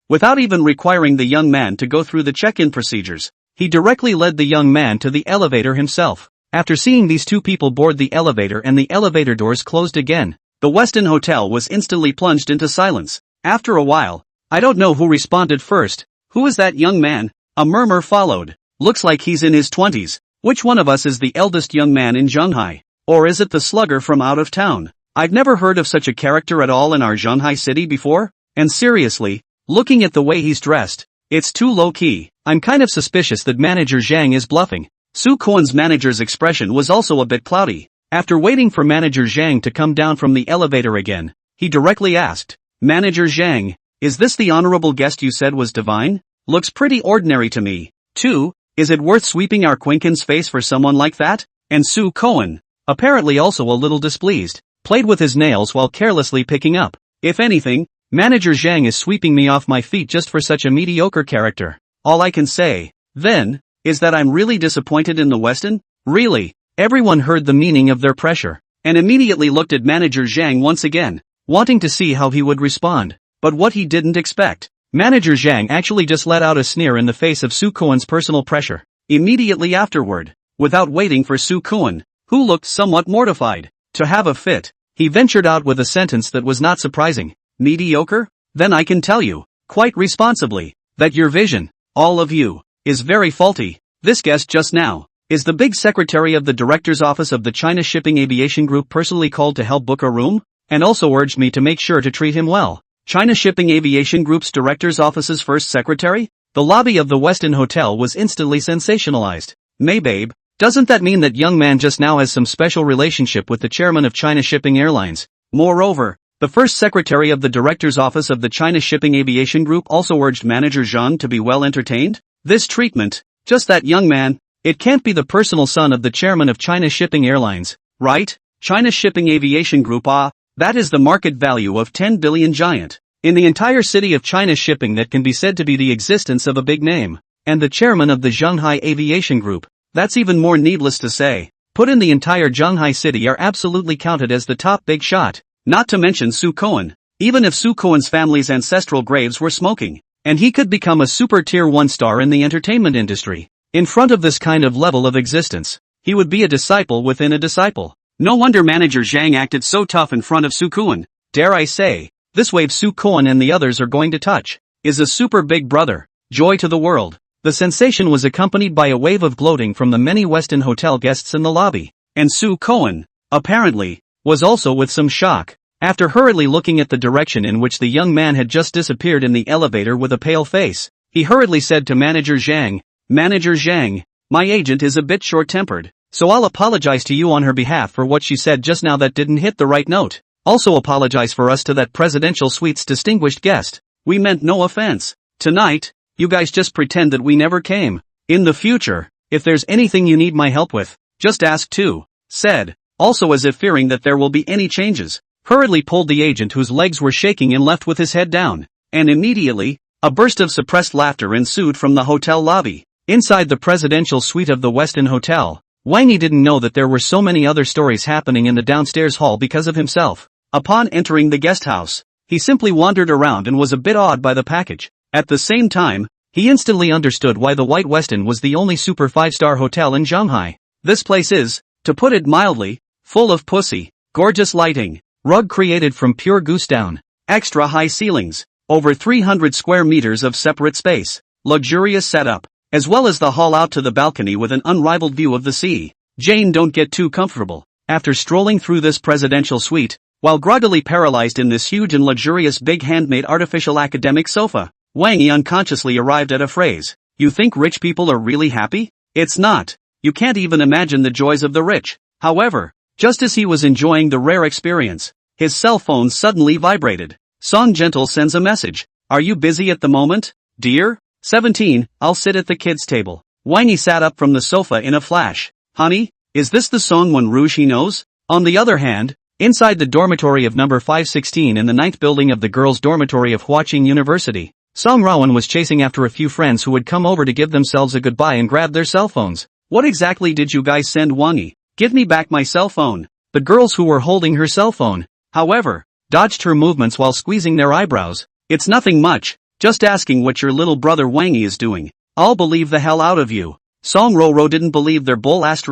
without even requiring the young man to go through the check-in procedures. He directly led the young man to the elevator himself. After seeing these two people board the elevator and the elevator doors closed again, the Westin Hotel was instantly plunged into silence. After a while, I don't know who responded first. Who is that young man? A murmur followed. Looks like he's in his 20s. Which one of us is the eldest young man in Shanghai? Or is it the slugger from out of town? I've never heard of such a character at all in our Shanghai city before. And seriously, looking at the way he's dressed, it's too low-key. I'm kind of suspicious that Manager Zhang is bluffing. Su Koen's manager's expression was also a bit cloudy. After waiting for Manager Zhang to come down from the elevator again, he directly asked, "Manager Zhang, is this the honorable guest you said was divine? Looks pretty ordinary to me. 2. Is it worth sweeping our Quinkin's face for someone like that?" And Su Cohen, apparently also a little displeased, played with his nails while carelessly picking up. "If anything, Manager Zhang is sweeping me off my feet just for such a mediocre character. All I can say, then, is that I'm really disappointed in the Weston." Really? Everyone heard the meaning of their pressure, and immediately looked at Manager Zhang once again, wanting to see how he would respond. But what he didn't expect, Manager Zhang actually just let out a sneer in the face of Su Cohen's personal pressure. Immediately afterward, without waiting for Su Cohen, who looked somewhat mortified, to have a fit, he ventured out with a sentence that was not surprising. "Mediocre? Then I can tell you, quite responsibly, that your vision, all of you, is very faulty. This guest just now is the big secretary of the director's office of the China Shipping Aviation Group, personally called to help book a room, and also urged me to make sure to treat him well." China Shipping Aviation Group's director's office's first secretary? The lobby of the Westin Hotel was instantly sensationalized. "Maybabe, doesn't that mean that young man just now has some special relationship with the chairman of China Shipping Airlines? Moreover, the first secretary of the director's office of the China Shipping Aviation Group also urged Manager Zhang to be well entertained? This treatment, just that young man, it can't be the personal son of the chairman of China Shipping Airlines, right? China Shipping Aviation Group, that is the market value of 10 billion giant. In the entire city of China Shipping that can be said to be the existence of a big name. And the chairman of the Shanghai Aviation Group, that's even more needless to say. Put in the entire Shanghai city are absolutely counted as the top big shot. Not to mention Su Cohen. Even if Su Cohen's family's ancestral graves were smoking, and he could become a super tier 1 star in the entertainment industry. In front of this kind of level of existence, he would be a disciple within a disciple. No wonder Manager Zhang acted so tough in front of Su Cohen. Dare I say, this wave Su Cohen and the others are going to touch is a super big brother. Joy to the world. The sensation was accompanied by a wave of gloating from the many Westin Hotel guests in the lobby, and Su Cohen, apparently, was also with some shock. After hurriedly looking at the direction in which the young man had just disappeared in the elevator with a pale face, he hurriedly said to Manager Zhang, "Manager Zhang, my agent is a bit short-tempered, so I'll apologize to you on her behalf for what she said just now that didn't hit the right note. Also apologize for us to that presidential suite's distinguished guest. We meant no offense. Tonight, you guys just pretend that we never came. In the future, if there's anything you need my help with, just ask too," said, also as if fearing that there will be any changes. Hurriedly pulled the agent whose legs were shaking and left with his head down. And immediately, a burst of suppressed laughter ensued from the hotel lobby. Inside the presidential suite of the Westin Hotel, Wang Yi didn't know that there were so many other stories happening in the downstairs hall because of himself. Upon entering the guest house, he simply wandered around and was a bit awed by the package. At the same time, he instantly understood why the White Westin was the only super 5-star hotel in Shanghai. This place is, to put it mildly, full of pussy, gorgeous lighting, rug created from pure goose down, extra high ceilings, over 300 square meters of separate space, luxurious setup, as well as the hall out to the balcony with an unrivaled view of the sea. Jane, don't get too comfortable. After strolling through this presidential suite, while groggily paralyzed in this huge and luxurious big handmade artificial academic sofa, Wang Yi unconsciously arrived at a phrase. "You think rich people are really happy? It's not. You can't even imagine the joys of the rich." However, just as he was enjoying the rare experience, his cell phone suddenly vibrated. Song Gentle sends a message. "Are you busy at the moment, dear?" 17, I'll sit at the kids' table. Wang Yi sat up from the sofa in a flash. "Honey, is this the Song Wenrou she knows?" On the other hand, inside the dormitory of number 516 in the 9th building of the girls' dormitory of Huaqing University, Song Wenrou was chasing after a few friends who had come over to give themselves a goodbye and grab their cell phones. "What exactly did you guys send, Wang Yi? Give me back my cell phone." The girls who were holding her cell phone, however, dodged her movements while squeezing their eyebrows. "It's nothing much, just asking what your little brother Wang Yi is doing." "I'll believe the hell out of you." Song Wenrou didn't believe their bull at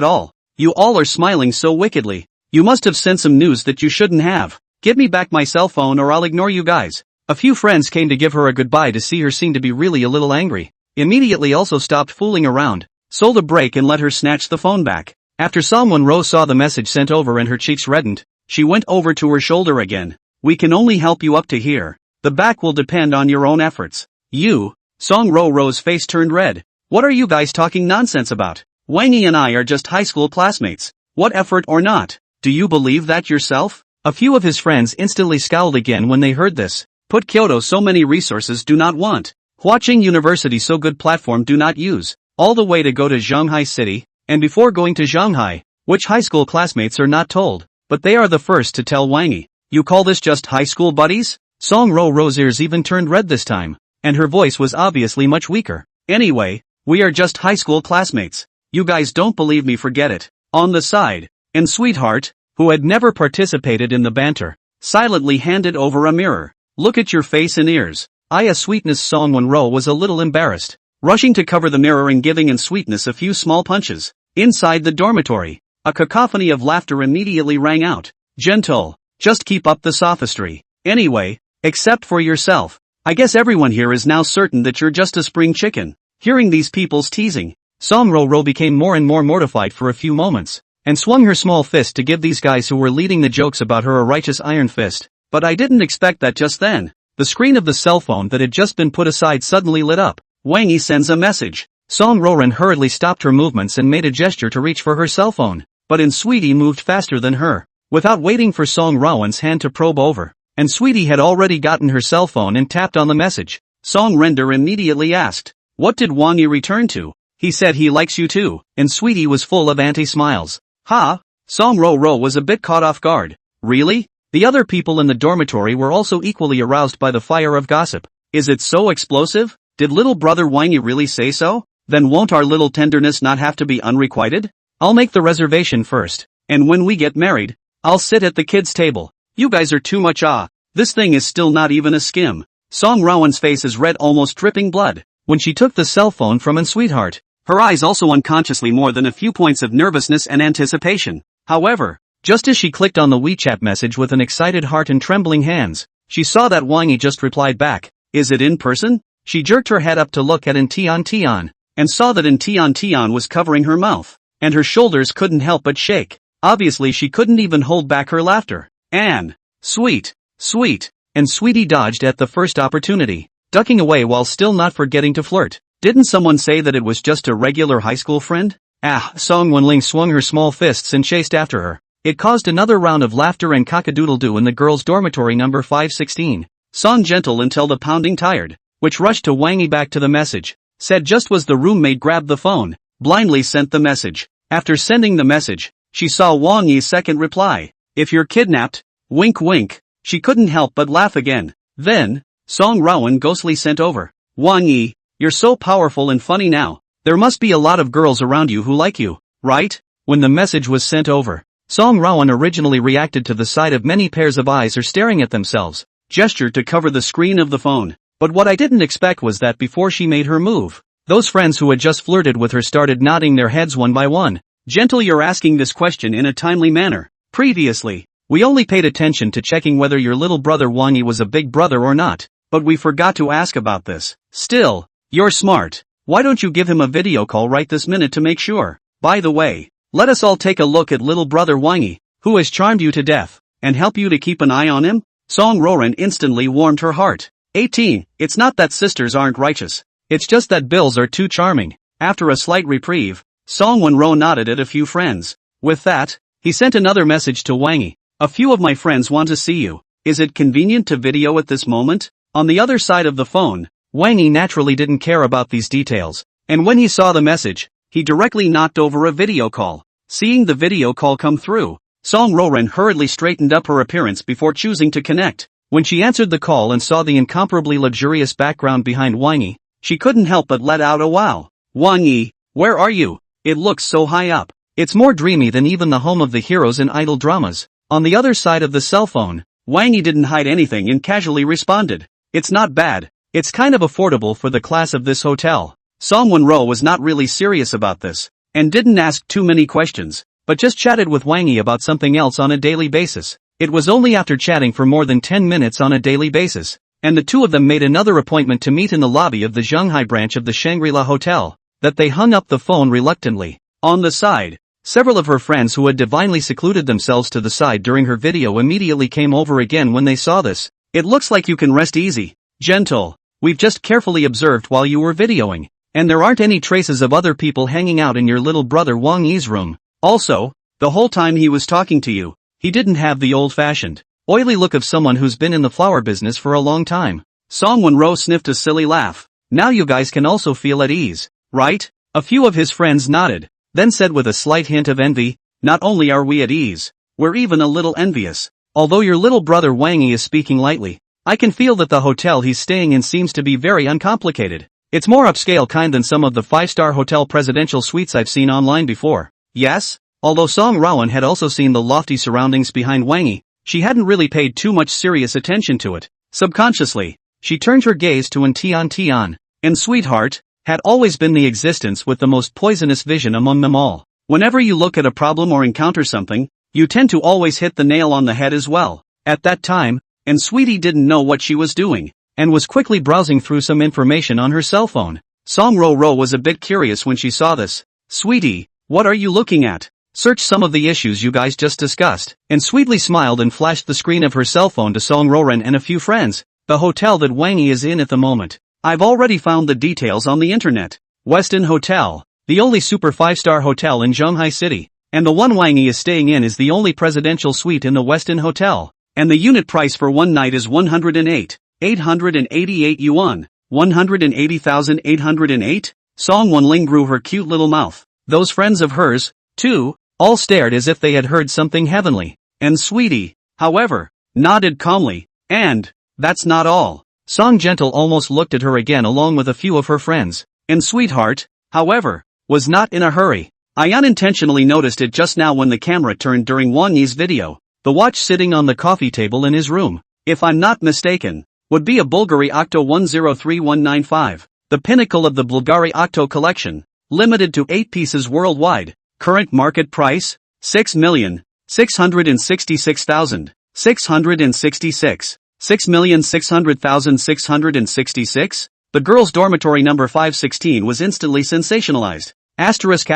all. "You all are smiling so wickedly. You must have sent some news that you shouldn't have. Give me back my cell phone or I'll ignore you guys." A few friends came to give her a goodbye to see her seem to be really a little angry. Immediately also stopped fooling around, sold a break and let her snatch the phone back. After Song Wenrou saw the message sent over and her cheeks reddened, she went over to her shoulder again. "We can only help you up to here. The back will depend on your own efforts." "You?" Song Wenrou's face turned red. "What are you guys talking nonsense about? Wang Yi and I are just high school classmates. What effort or not? Do you believe that yourself?" A few of his friends instantly scowled again when they heard this. Put Kyoto so many resources do not want. Watching university so good platform do not use. All the way to go to Shanghai City, and before going to Shanghai, which high school classmates are not told, but they are the first to tell Wang Yi. You call this just high school buddies? Song Wenrou's ears even turned red this time, and her voice was obviously much weaker. Anyway, we are just high school classmates. You guys don't believe me, forget it. On the side, and Sweetheart, who had never participated in the banter, silently handed over a mirror. Look at your face and ears. A Sweetness. Song Wenrou was a little embarrassed, rushing to cover the mirror and giving in Sweetness a few small punches. Inside the dormitory, a cacophony of laughter immediately rang out. Gentle, just keep up the sophistry. Anyway, except for yourself. I guess everyone here is now certain that you're just a spring chicken. Hearing these people's teasing, Song Wenrou became more and more mortified for a few moments, and swung her small fist to give these guys who were leading the jokes about her a righteous iron fist. But I didn't expect that just then. The screen of the cell phone that had just been put aside suddenly lit up. Wang Yi sends a message. Song Wenrou hurriedly stopped her movements and made a gesture to reach for her cell phone, but Sweetie moved faster than her. Without waiting for Song Wenrou's hand to probe over, and Sweetie had already gotten her cell phone and tapped on the message. Song Wenrou immediately asked, "What did Wang Yi return to?" "He said he likes you too," and Sweetie was full of anti-smiles. Ha! Song Wenrou was a bit caught off guard. Really? The other people in the dormitory were also equally aroused by the fire of gossip. Is it so explosive? Did little brother Wang Yi really say so? Then won't our little tenderness not have to be unrequited? I'll make the reservation first, and when we get married, I'll sit at the kids' table. You guys are too much. This thing is still not even a skim. Song Wenrou's face is red, almost dripping blood, when she took the cell phone from Sweetheart. Her eyes also unconsciously more than a few points of nervousness and anticipation. However, just as she clicked on the WeChat message with an excited heart and trembling hands, she saw that Wang Yi just replied back. Is it in person? She jerked her head up to look at Tian, and saw that Tian was covering her mouth, and her shoulders couldn't help but shake. Obviously she couldn't even hold back her laughter. And, sweet, and Sweetie dodged at the first opportunity, ducking away while still not forgetting to flirt. Didn't someone say that it was just a regular high school friend? Song Wenling swung her small fists and chased after her. It caused another round of laughter and cock-a-doodle-doo in the girls' dormitory number 516. Song Gentle until the pounding tired, which rushed to Wang Yi back to the message, said just as the roommate grabbed the phone, blindly sent the message. After sending the message, she saw Wang Yi's second reply. If you're kidnapped, wink wink. She couldn't help but laugh again. Then, Song Wenrou ghostly sent over. Wang Yi, you're so powerful and funny now. There must be a lot of girls around you who like you, right? When the message was sent over, Song Wenrou originally reacted to the sight of many pairs of eyes are staring at themselves, gestured to cover the screen of the phone. But what I didn't expect was that before she made her move, those friends who had just flirted with her started nodding their heads one by one. Gentle, you're asking this question in a timely manner. Previously, we only paid attention to checking whether your little brother Wang Yi was a big brother or not, but we forgot to ask about this. Still, you're smart. Why don't you give him a video call right this minute to make sure? By the way, let us all take a look at little brother Wang Yi, who has charmed you to death, and help you to keep an eye on him? Song Wenrou instantly warmed her heart. 18. It's not that sisters aren't righteous. It's just that bills are too charming. After a slight reprieve, Song Wenrou nodded at a few friends. With that, he sent another message to Wang Yi. A few of my friends want to see you. Is it convenient to video at this moment? On the other side of the phone, Wang Yi naturally didn't care about these details, and when he saw the message, he directly knocked over a video call. Seeing the video call come through, Song Wenrou hurriedly straightened up her appearance before choosing to connect. When she answered the call and saw the incomparably luxurious background behind Wang Yi, she couldn't help but let out a wow. Wang Yi, where are you? It looks so high up. It's more dreamy than even the home of the heroes in idol dramas. On the other side of the cell phone, Wang Yi didn't hide anything and casually responded. It's not bad. It's kind of affordable for the class of this hotel. Song Wenrou was not really serious about this, and didn't ask too many questions, but just chatted with Wang Yi about something else on a daily basis. It was only after chatting for more than 10 minutes on a daily basis, and the two of them made another appointment to meet in the lobby of the Shanghai branch of the Shangri-La Hotel, that they hung up the phone reluctantly. On the side, several of her friends who had divinely secluded themselves to the side during her video immediately came over again when they saw this. It looks like you can rest easy. Gentle, we've just carefully observed while you were videoing, and there aren't any traces of other people hanging out in your little brother Wang Yi's room. Also, the whole time he was talking to you, He didn't have the old-fashioned, oily look of someone who's been in the flower business for a long time. Song Wenrou sniffed a silly laugh. Now you guys can also feel at ease, right? A few of his friends nodded, then said with a slight hint of envy, not only are we at ease, we're even a little envious. Although your little brother Wang Yi is speaking lightly, I can feel that the hotel he's staying in seems to be very uncomplicated. It's more upscale kind than some of the 5-star hotel presidential suites I've seen online before. Yes? Although Song Wenrou had also seen the lofty surroundings behind Wang Yi, she hadn't really paid too much serious attention to it. Subconsciously, she turned her gaze to Tian, and sweetheart, had always been the existence with the most poisonous vision among them all. Whenever you look at a problem or encounter something, you tend to always hit the nail on the head as well. At that time, and Sweetie didn't know what she was doing, and was quickly browsing through some information on her cell phone. Song Wenrou was a bit curious when she saw this. Sweetie, what are you looking at? Search some of the issues you guys just discussed, and sweetly smiled and flashed the screen of her cell phone to Song Wenrou and a few friends. The hotel that Wang Yi is in at the moment. I've already found the details on the internet. Westin Hotel, the only super 5-star hotel in Zhonghai City, and the one Wang Yi is staying in is the only presidential suite in the Westin Hotel, and the unit price for one night is 108,888 yuan, 180,808? Song Wenling grew her cute little mouth. Those friends of hers, too, all stared as if they had heard something heavenly, and Sweetie, however, nodded calmly, and, that's not all. Song Gentle almost looked at her again along with a few of her friends, and Sweetheart, however, was not in a hurry. I unintentionally noticed it just now when the camera turned during Wang Yi's video. The watch sitting on the coffee table in his room, if I'm not mistaken, would be a Bulgari Octo 103195, the pinnacle of the Bulgari Octo collection, limited to 8 pieces worldwide. Current market price, 6,666,666. 6,600,666? The girls' dormitory number 516 was instantly sensationalized. Asterisk.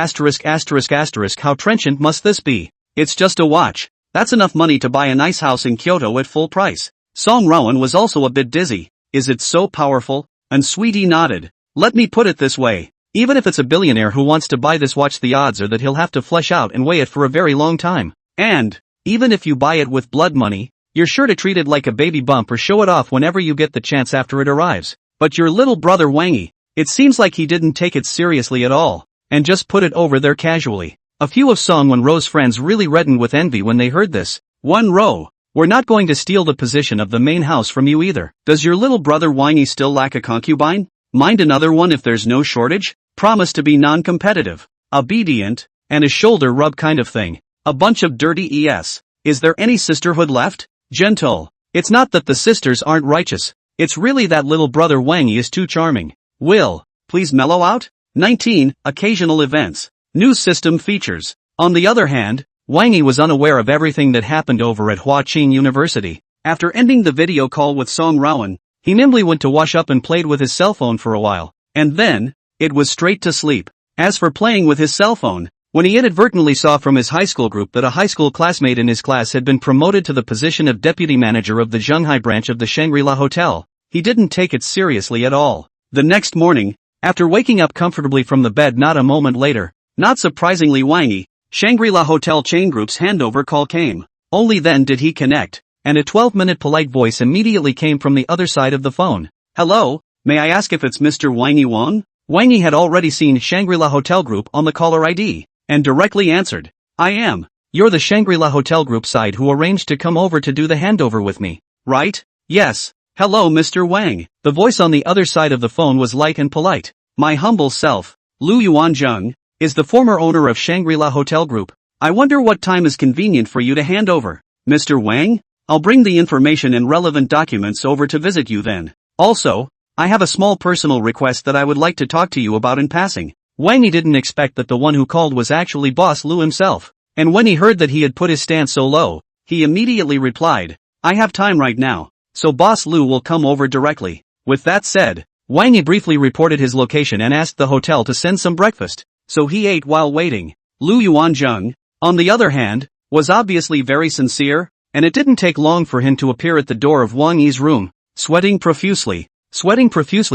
How trenchant must this be? It's just a watch. That's enough money to buy a nice house in Kyoto at full price. Song Wenrou was also a bit dizzy. Is it so powerful? And Sweetie nodded. Let me put it this way. Even if it's a billionaire who wants to buy this watch, the odds are that he'll have to flesh out and weigh it for a very long time. And, even if you buy it with blood money, you're sure to treat it like a baby bump or show it off whenever you get the chance after it arrives. But your little brother Wang Yi, it seems like he didn't take it seriously at all, and just put it over there casually. A few of Song Wenrou's friends really reddened with envy when they heard this. Wenrou, we're not going to steal the position of the main house from you either. Does your little brother Wang Yi still lack a concubine? Mind another one if there's no shortage? Promise to be non-competitive, obedient, and a shoulder rub kind of thing. A bunch of dirty ES. Is there any sisterhood left? Gentle. It's not that the sisters aren't righteous. It's really that little brother Wang Yi is too charming. Will, please mellow out? 19. Occasional events. New system features. On the other hand, Wang Yi was unaware of everything that happened over at Huaqing University. After ending the video call with Song Wenrou, he nimbly went to wash up and played with his cell phone for a while. And then, it was straight to sleep. As for playing with his cell phone, when he inadvertently saw from his high school group that a high school classmate in his class had been promoted to the position of deputy manager of the Zhonghai branch of the Shangri-La Hotel, he didn't take it seriously at all. The next morning, after waking up comfortably from the bed not a moment later, not surprisingly Wang Yi, Shangri-La Hotel chain group's handover call came. Only then did he connect, and a 12-minute polite voice immediately came from the other side of the phone. Hello, may I ask if it's Mr. Wang Yi Wang? Wang Yi had already seen Shangri-La Hotel Group on the caller ID, and directly answered, I am. You're the Shangri-La Hotel Group side who arranged to come over to do the handover with me, right? Yes. Hello Mr. Wang. The voice on the other side of the phone was light and polite. My humble self, Lu Yuanzheng, is the former owner of Shangri-La Hotel Group. I wonder what time is convenient for you to hand over. Mr. Wang? I'll bring the information and relevant documents over to visit you then. Also, I have a small personal request that I would like to talk to you about in passing. Wang Yi didn't expect that the one who called was actually Boss Lu himself, and when he heard that he had put his stance so low, he immediately replied, I have time right now, so Boss Lu will come over directly. With that said, Wang Yi briefly reported his location and asked the hotel to send some breakfast, so he ate while waiting. Lu Yuanzheng, on the other hand, was obviously very sincere, and it didn't take long for him to appear at the door of Wang Yi's room, sweating profusely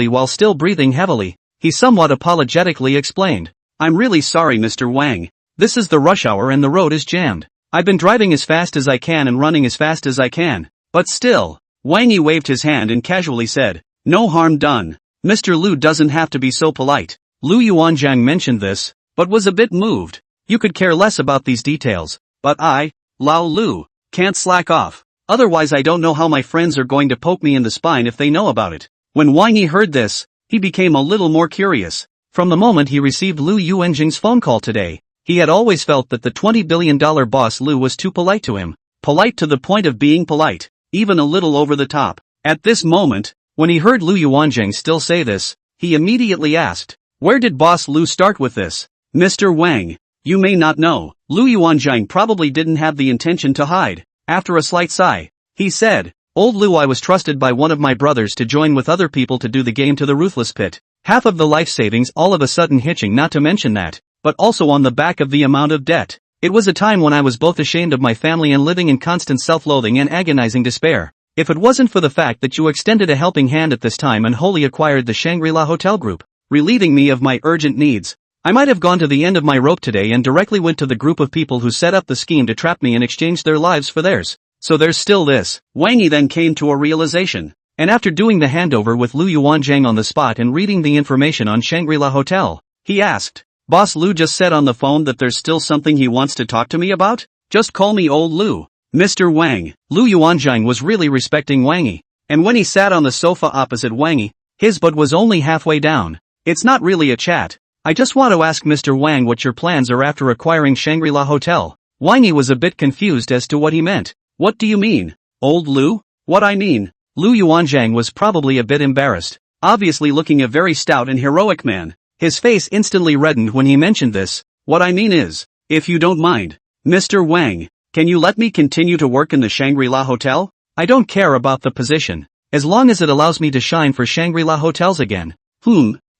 while still breathing heavily. He somewhat apologetically explained, I'm really sorry Mr. Wang, this is the rush hour and the road is jammed. I've been driving as fast as I can and running as fast as I can. But still. Wang Yi waved his hand and casually said, no harm done. Mr. Lu doesn't have to be so polite. Lu Yuanzhang mentioned this, but was a bit moved. You could care less about these details. But I, Lao Lu, can't slack off. Otherwise I don't know how my friends are going to poke me in the spine if they know about it. When Wang Yi heard this, he became a little more curious. From the moment he received Lu Yuanzhang's phone call today, he had always felt that the $20 billion boss Lu was too polite to him. Polite to the point of being polite, even a little over the top. At this moment, when he heard Lu Yuanzhang still say this, he immediately asked, where did boss Lu start with this? Mr. Wang, you may not know, Lu Yuanzhang probably didn't have the intention to hide. After a slight sigh, he said, old Lu, I was trusted by one of my brothers to join with other people to do the game to the ruthless pit. Half of the life savings all of a sudden hitching, not to mention that, but also on the back of the amount of debt. It was a time when I was both ashamed of my family and living in constant self-loathing and agonizing despair. If it wasn't for the fact that you extended a helping hand at this time and wholly acquired the Shangri-La Hotel group, relieving me of my urgent needs, I might have gone to the end of my rope today and directly went to the group of people who set up the scheme to trap me and exchange their lives for theirs. So there's still this. Wang Yi then came to a realization. And after doing the handover with Lu Yuanzhang on the spot and reading the information on Shangri-La Hotel, he asked, Boss Lu just said on the phone that there's still something he wants to talk to me about? Just call me old Lu. Mr. Wang. Lu Yuanzhang was really respecting Wang Yi. And when he sat on the sofa opposite Wang Yi, his butt was only halfway down. It's not really a chat. I just want to ask Mr. Wang what your plans are after acquiring Shangri-La Hotel. Wang Yi was a bit confused as to what he meant. What do you mean, old Lu? What I mean? Lu Yuanzhang was probably a bit embarrassed, obviously looking a very stout and heroic man. His face instantly reddened when he mentioned this. What I mean is, if you don't mind, Mr. Wang, can you let me continue to work in the Shangri-La Hotel? I don't care about the position, as long as it allows me to shine for Shangri-La Hotels again.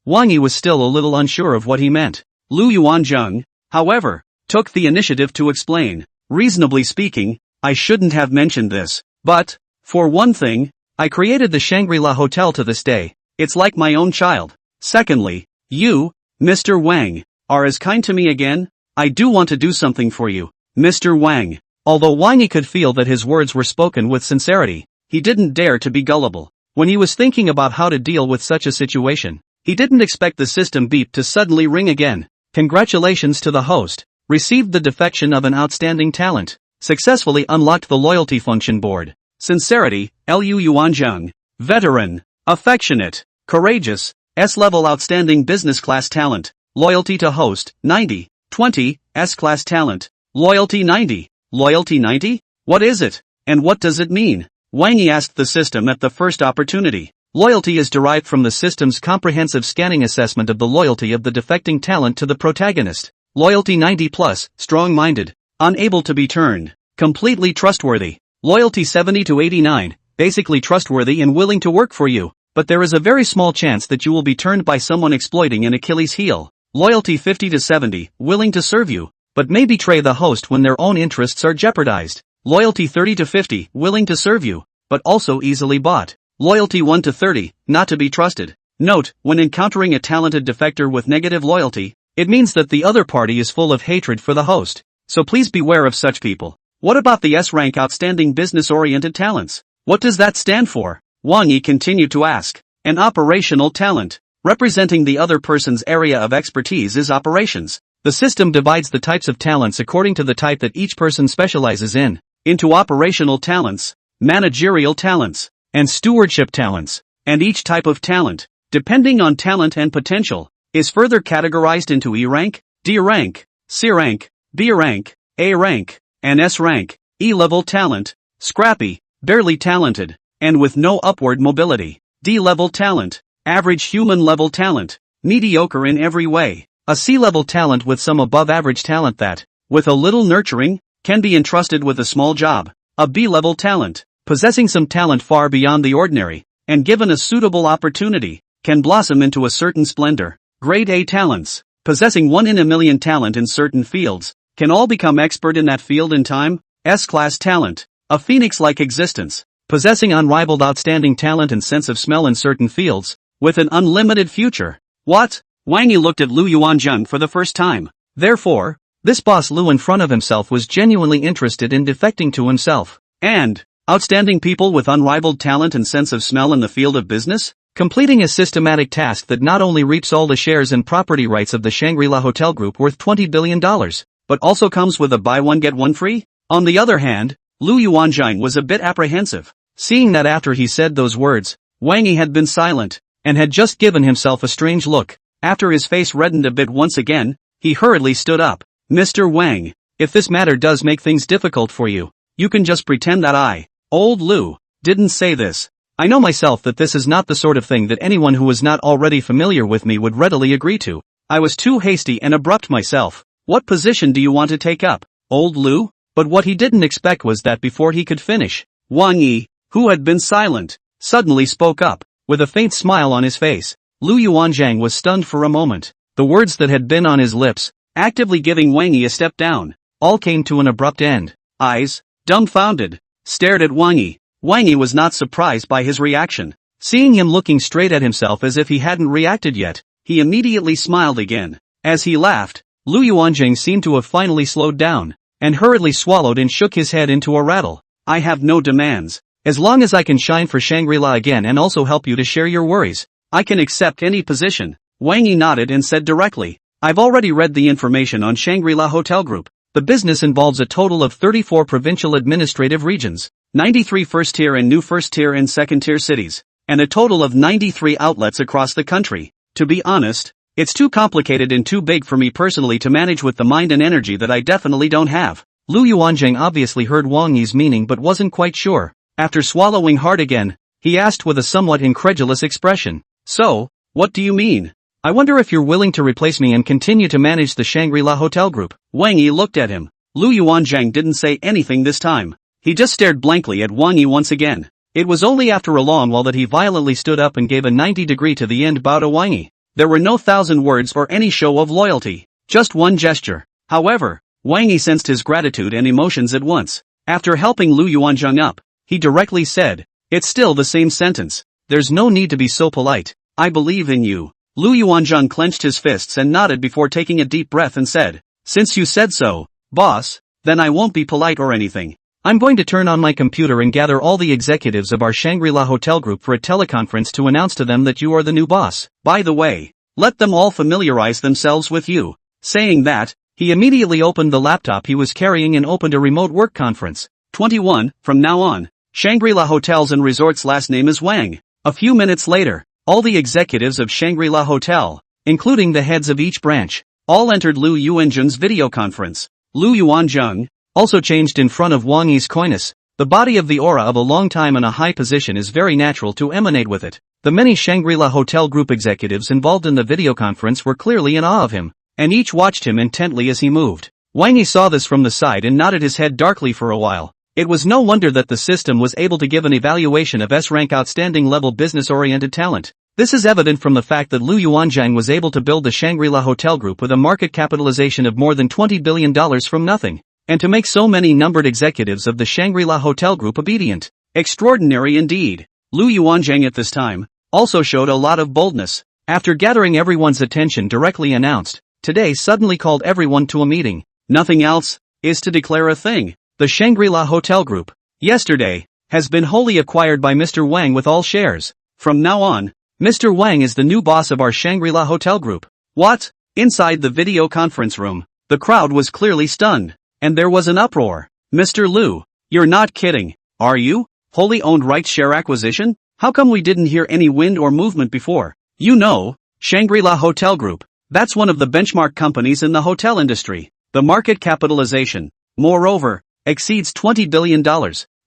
Wang Yi was still a little unsure of what he meant. Lu Yuanzhang, however, took the initiative to explain. Reasonably speaking, I shouldn't have mentioned this, but, for one thing, I created the Shangri-La Hotel to this day. It's like my own child. Secondly, you, Mr. Wang, are as kind to me again. I do want to do something for you, Mr. Wang. Although Wang Yi could feel that his words were spoken with sincerity, he didn't dare to be gullible. When he was thinking about how to deal with such a situation, he didn't expect the system beep to suddenly ring again. Congratulations to the host. Received the defection of an outstanding talent. Successfully unlocked the loyalty function board. Sincerity, Lu Yuanzhang. Veteran. Affectionate. Courageous. S-level outstanding business class talent. Loyalty to host, 90. 20. S-class talent. Loyalty 90. Loyalty 90? What is it? And what does it mean? Wang Yi asked the system at the first opportunity. Loyalty is derived from the system's comprehensive scanning assessment of the loyalty of the defecting talent to the protagonist. Loyalty 90 plus, strong-minded, unable to be turned, completely trustworthy. Loyalty 70 to 89, basically trustworthy and willing to work for you, but there is a very small chance that you will be turned by someone exploiting an Achilles heel. Loyalty 50 to 70, willing to serve you, but may betray the host when their own interests are jeopardized. Loyalty 30 to 50, willing to serve you, but also easily bought. Loyalty 1 to 30, not to be trusted. Note, when encountering a talented defector with negative loyalty, it means that the other party is full of hatred for the host. So please beware of such people. What about the S-rank outstanding business-oriented talents? What does that stand for? Wang Yi continued to ask. An operational talent. Representing the other person's area of expertise is operations. The system divides the types of talents according to the type that each person specializes in, into operational talents, managerial talents, and stewardship talents. And each type of talent, depending on talent and potential, is further categorized into E rank, D rank, C rank, B rank, A rank, and S rank. E-level talent, scrappy, barely talented, and with no upward mobility. D-level talent, average human level talent, mediocre in every way. A C-level talent with some above-average talent that, with a little nurturing, can be entrusted with a small job. A B-level talent, possessing some talent far beyond the ordinary, and given a suitable opportunity, can blossom into a certain splendor. Grade A talents, possessing 1 in a million talent in certain fields, can all become expert in that field in time. S-class talent, a phoenix-like existence, possessing unrivaled outstanding talent and sense of smell in certain fields, with an unlimited future. What? Wang Yi looked at Lu Yuanzhang for the first time. Therefore, This boss Lu in front of himself was genuinely interested in defecting to himself. And outstanding people with unrivaled talent and sense of smell in the field of business? Completing a systematic task that not only reaps all the shares and property rights of the Shangri-La Hotel Group worth $20 billion, but also comes with a buy one get one free? On the other hand, Lu Yuanzhang was a bit apprehensive, seeing that after he said those words, Wang Yi had been silent, and had just given himself a strange look. After his face reddened a bit once again, he hurriedly stood up. Mr. Wang, if this matter does make things difficult for you, you can just pretend that Old Lu, didn't say this. I know myself that this is not the sort of thing that anyone who was not already familiar with me would readily agree to. I was too hasty and abrupt myself. What position do you want to take up, Old Lu? But what he didn't expect was that before he could finish, Wang Yi, who had been silent, suddenly spoke up, with a faint smile on his face. Lu Yuanzhang was stunned for a moment. The words that had been on his lips, actively giving Wang Yi a step down, all came to an abrupt end. Eyes, dumbfounded, stared at Wang Yi. Wang Yi was not surprised by his reaction. Seeing him looking straight at himself as if he hadn't reacted yet, he immediately smiled again. As he laughed, Lu Yuanzhang seemed to have finally slowed down, and hurriedly swallowed and shook his head into a rattle. I have no demands. As long as I can shine for Shangri-La again and also help you to share your worries, I can accept any position. Wang Yi nodded and said directly, I've already read the information on Shangri-La Hotel Group. The business involves a total of 34 provincial administrative regions, 93 first-tier and new first-tier and second-tier cities, and a total of 93 outlets across the country. To be honest, it's too complicated and too big for me personally to manage with the mind and energy that I definitely don't have. Lu Yuanzhang obviously heard Wang Yi's meaning but wasn't quite sure. After swallowing hard again, he asked with a somewhat incredulous expression, So, what do you mean? I wonder if you're willing to replace me and continue to manage the Shangri-La Hotel Group. Wang Yi looked at him. Lu Yuanzhang didn't say anything this time. He just stared blankly at Wang Yi once again. It was only after a long while that he violently stood up and gave a 90-degree to the end bow to Wang Yi. There were no 1,000 words or any show of loyalty, just one gesture. However, Wang Yi sensed his gratitude and emotions at once. After helping Lu Yuanzhang up, he directly said, It's still the same sentence. There's no need to be so polite. I believe in you. Lu Yuanzhang clenched his fists and nodded before taking a deep breath and said, Since you said so, boss, then I won't be polite or anything. I'm going to turn on my computer and gather all the executives of our Shangri-La Hotel Group for a teleconference to announce to them that you are the new boss. By the way, let them all familiarize themselves with you. Saying that, he immediately opened the laptop he was carrying and opened a remote work conference. 21, from now on, Shangri-La Hotels and Resorts last name is Wang. A few minutes later, all the executives of Shangri-La Hotel, including the heads of each branch, all entered Lu Yuanzhang's video conference. Lu Yuanzhang also changed in front of Wang Yi's coyness. The body of the aura of a long time in a high position is very natural to emanate with it. The many Shangri-La Hotel Group executives involved in the video conference were clearly in awe of him, and each watched him intently as he moved. Wang Yi saw this from the side and nodded his head darkly for a while. It was no wonder that the system was able to give an evaluation of S-rank outstanding level business-oriented talent. This is evident from the fact that Lu Yuanzhang was able to build the Shangri-La Hotel Group with a market capitalization of more than $20 billion from nothing, and to make so many numbered executives of the Shangri-La Hotel Group obedient. Extraordinary indeed. Lu Yuanzhang at this time also showed a lot of boldness. After gathering everyone's attention directly announced, today suddenly called everyone to a meeting. Nothing else is to declare a thing. The Shangri-La Hotel Group, yesterday, has been wholly acquired by Mr. Wang with all shares. From now on, Mr. Wang is the new boss of our Shangri-La Hotel Group. What? Inside the video conference room, the crowd was clearly stunned, and there was an uproar. Mr. Lu, you're not kidding, are you? Wholly owned rights share acquisition? How come we didn't hear any wind or movement before? You know, Shangri-La Hotel Group, that's one of the benchmark companies in the hotel industry. The market capitalization, moreover, exceeds $20 billion,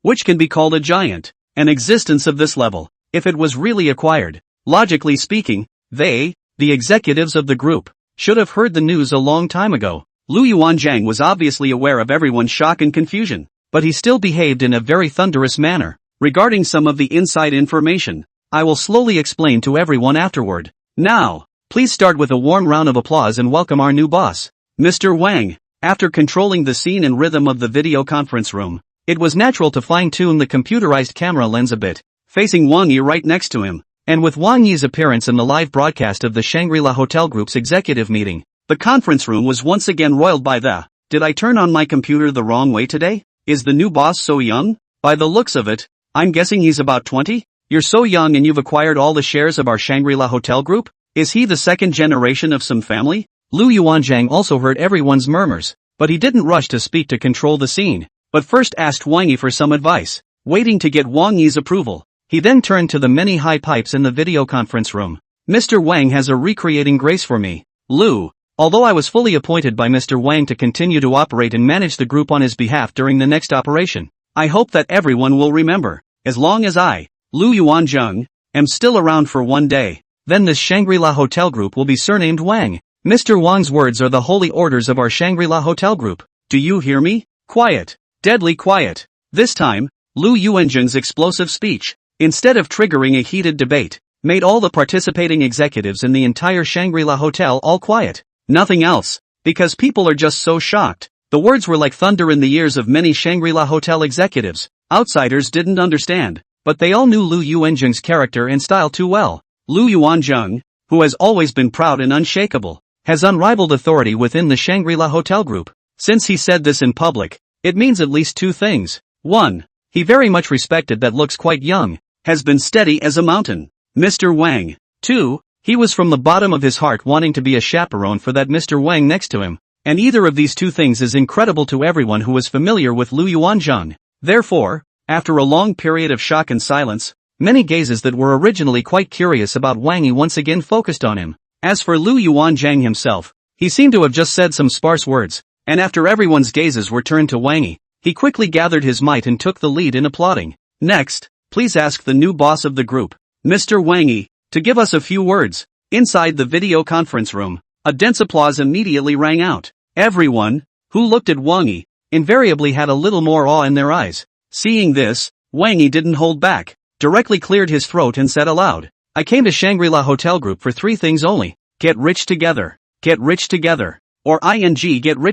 which can be called a giant. An existence of this level, if it was really acquired, logically speaking, the executives of the group, should have heard the news a long time ago. Lu Yuanzhang was obviously aware of everyone's shock and confusion, but he still behaved in a very thunderous manner. Regarding some of the inside information, I will slowly explain to everyone afterward. Now, please start with a warm round of applause and welcome our new boss, Mr. Wang. After controlling the scene and rhythm of the video conference room, it was natural to fine-tune the computerized camera lens a bit, facing Wang Yi right next to him. And with Wang Yi's appearance in the live broadcast of the Shangri-La Hotel Group's executive meeting, The conference room was once again roiled by the, "Did I turn on my computer the wrong way today? Is the new boss so young? By the looks of it, I'm guessing he's about 20? You're so young and you've acquired all the shares of our Shangri-La Hotel group? Is he the second generation of some family?" Lu Yuanzhang also heard everyone's murmurs, but he didn't rush to speak to control the scene, but first asked Wang Yi for some advice, waiting to get Wang Yi's approval. He then turned to the many high pipes in the video conference room. "Mr. Wang has a recreating grace for me, Lu. Although I was fully appointed by Mr. Wang to continue to operate and manage the group on his behalf during the next operation, I hope that everyone will remember, as long as I, Lu Yuanzhang, am still around for one day, then this Shangri-La Hotel group will be surnamed Wang. Mr. Wang's words are the holy orders of our Shangri-La Hotel group. Do you hear me? Quiet. Deadly quiet." This time, Lu Yuanzhang's explosive speech, instead of triggering a heated debate, made all the participating executives in the entire Shangri-La Hotel all quiet. Nothing else, because people are just so shocked. The words were like thunder in the ears of many Shangri-La Hotel executives. Outsiders didn't understand, but they all knew Lu Yuanzhang's character and style too well. Lu Yuanzhang, who has always been proud and unshakable, has unrivaled authority within the Shangri-La Hotel group. Since he said this in public, it means at least two things. 1. He very much respected that looks quite young, has been steady as a mountain, Mr. Wang. 2. He was from the bottom of his heart wanting to be a chaperone for that Mr. Wang next to him, and either of these two things is incredible to everyone who is familiar with Lu Yuanzhang. Therefore, after a long period of shock and silence, many gazes that were originally quite curious about Wang Yi once again focused on him. As for Lu Yuanzhang himself, he seemed to have just said some sparse words, and after everyone's gazes were turned to Wang Yi, he quickly gathered his might and took the lead in applauding. "Next, please ask the new boss of the group, Mr. Wang Yi, to give us a few words." Inside the video conference room, a dense applause immediately rang out. Everyone, who looked at Wang Yi, invariably had a little more awe in their eyes. Seeing this, Wang Yi didn't hold back, directly cleared his throat and said aloud, "I came to Shangri-La Hotel Group for three things only. Get rich together, or get rich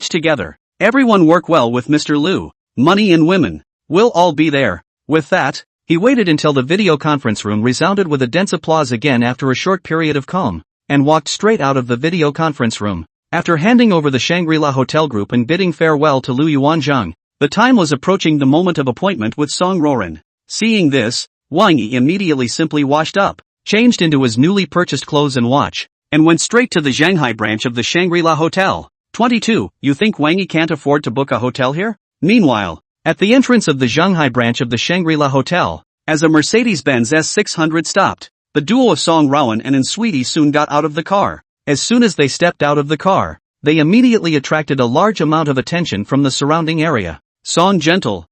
together. Everyone work well with Mr. Lu. Money and women will all be there." With that, he waited until the video conference room resounded with a dense applause again after a short period of calm, and walked straight out of the video conference room. After handing over the Shangri-La Hotel Group and bidding farewell to Lu Yuanzhang, the time was approaching the moment of appointment with Song Wenrou. Seeing this, Wang Yi immediately simply washed up, changed into his newly purchased clothes and watch, and went straight to the Shanghai branch of the Shangri-La Hotel. 22. You think Wang Yi can't afford to book a hotel here? Meanwhile, at the entrance of the Shanghai branch of the Shangri-La Hotel, as a Mercedes-Benz S600 stopped, the duo of Song Wenrou and Sweetie soon got out of the car. As soon as they stepped out of the car, they immediately attracted a large amount of attention from the surrounding area. Song gentle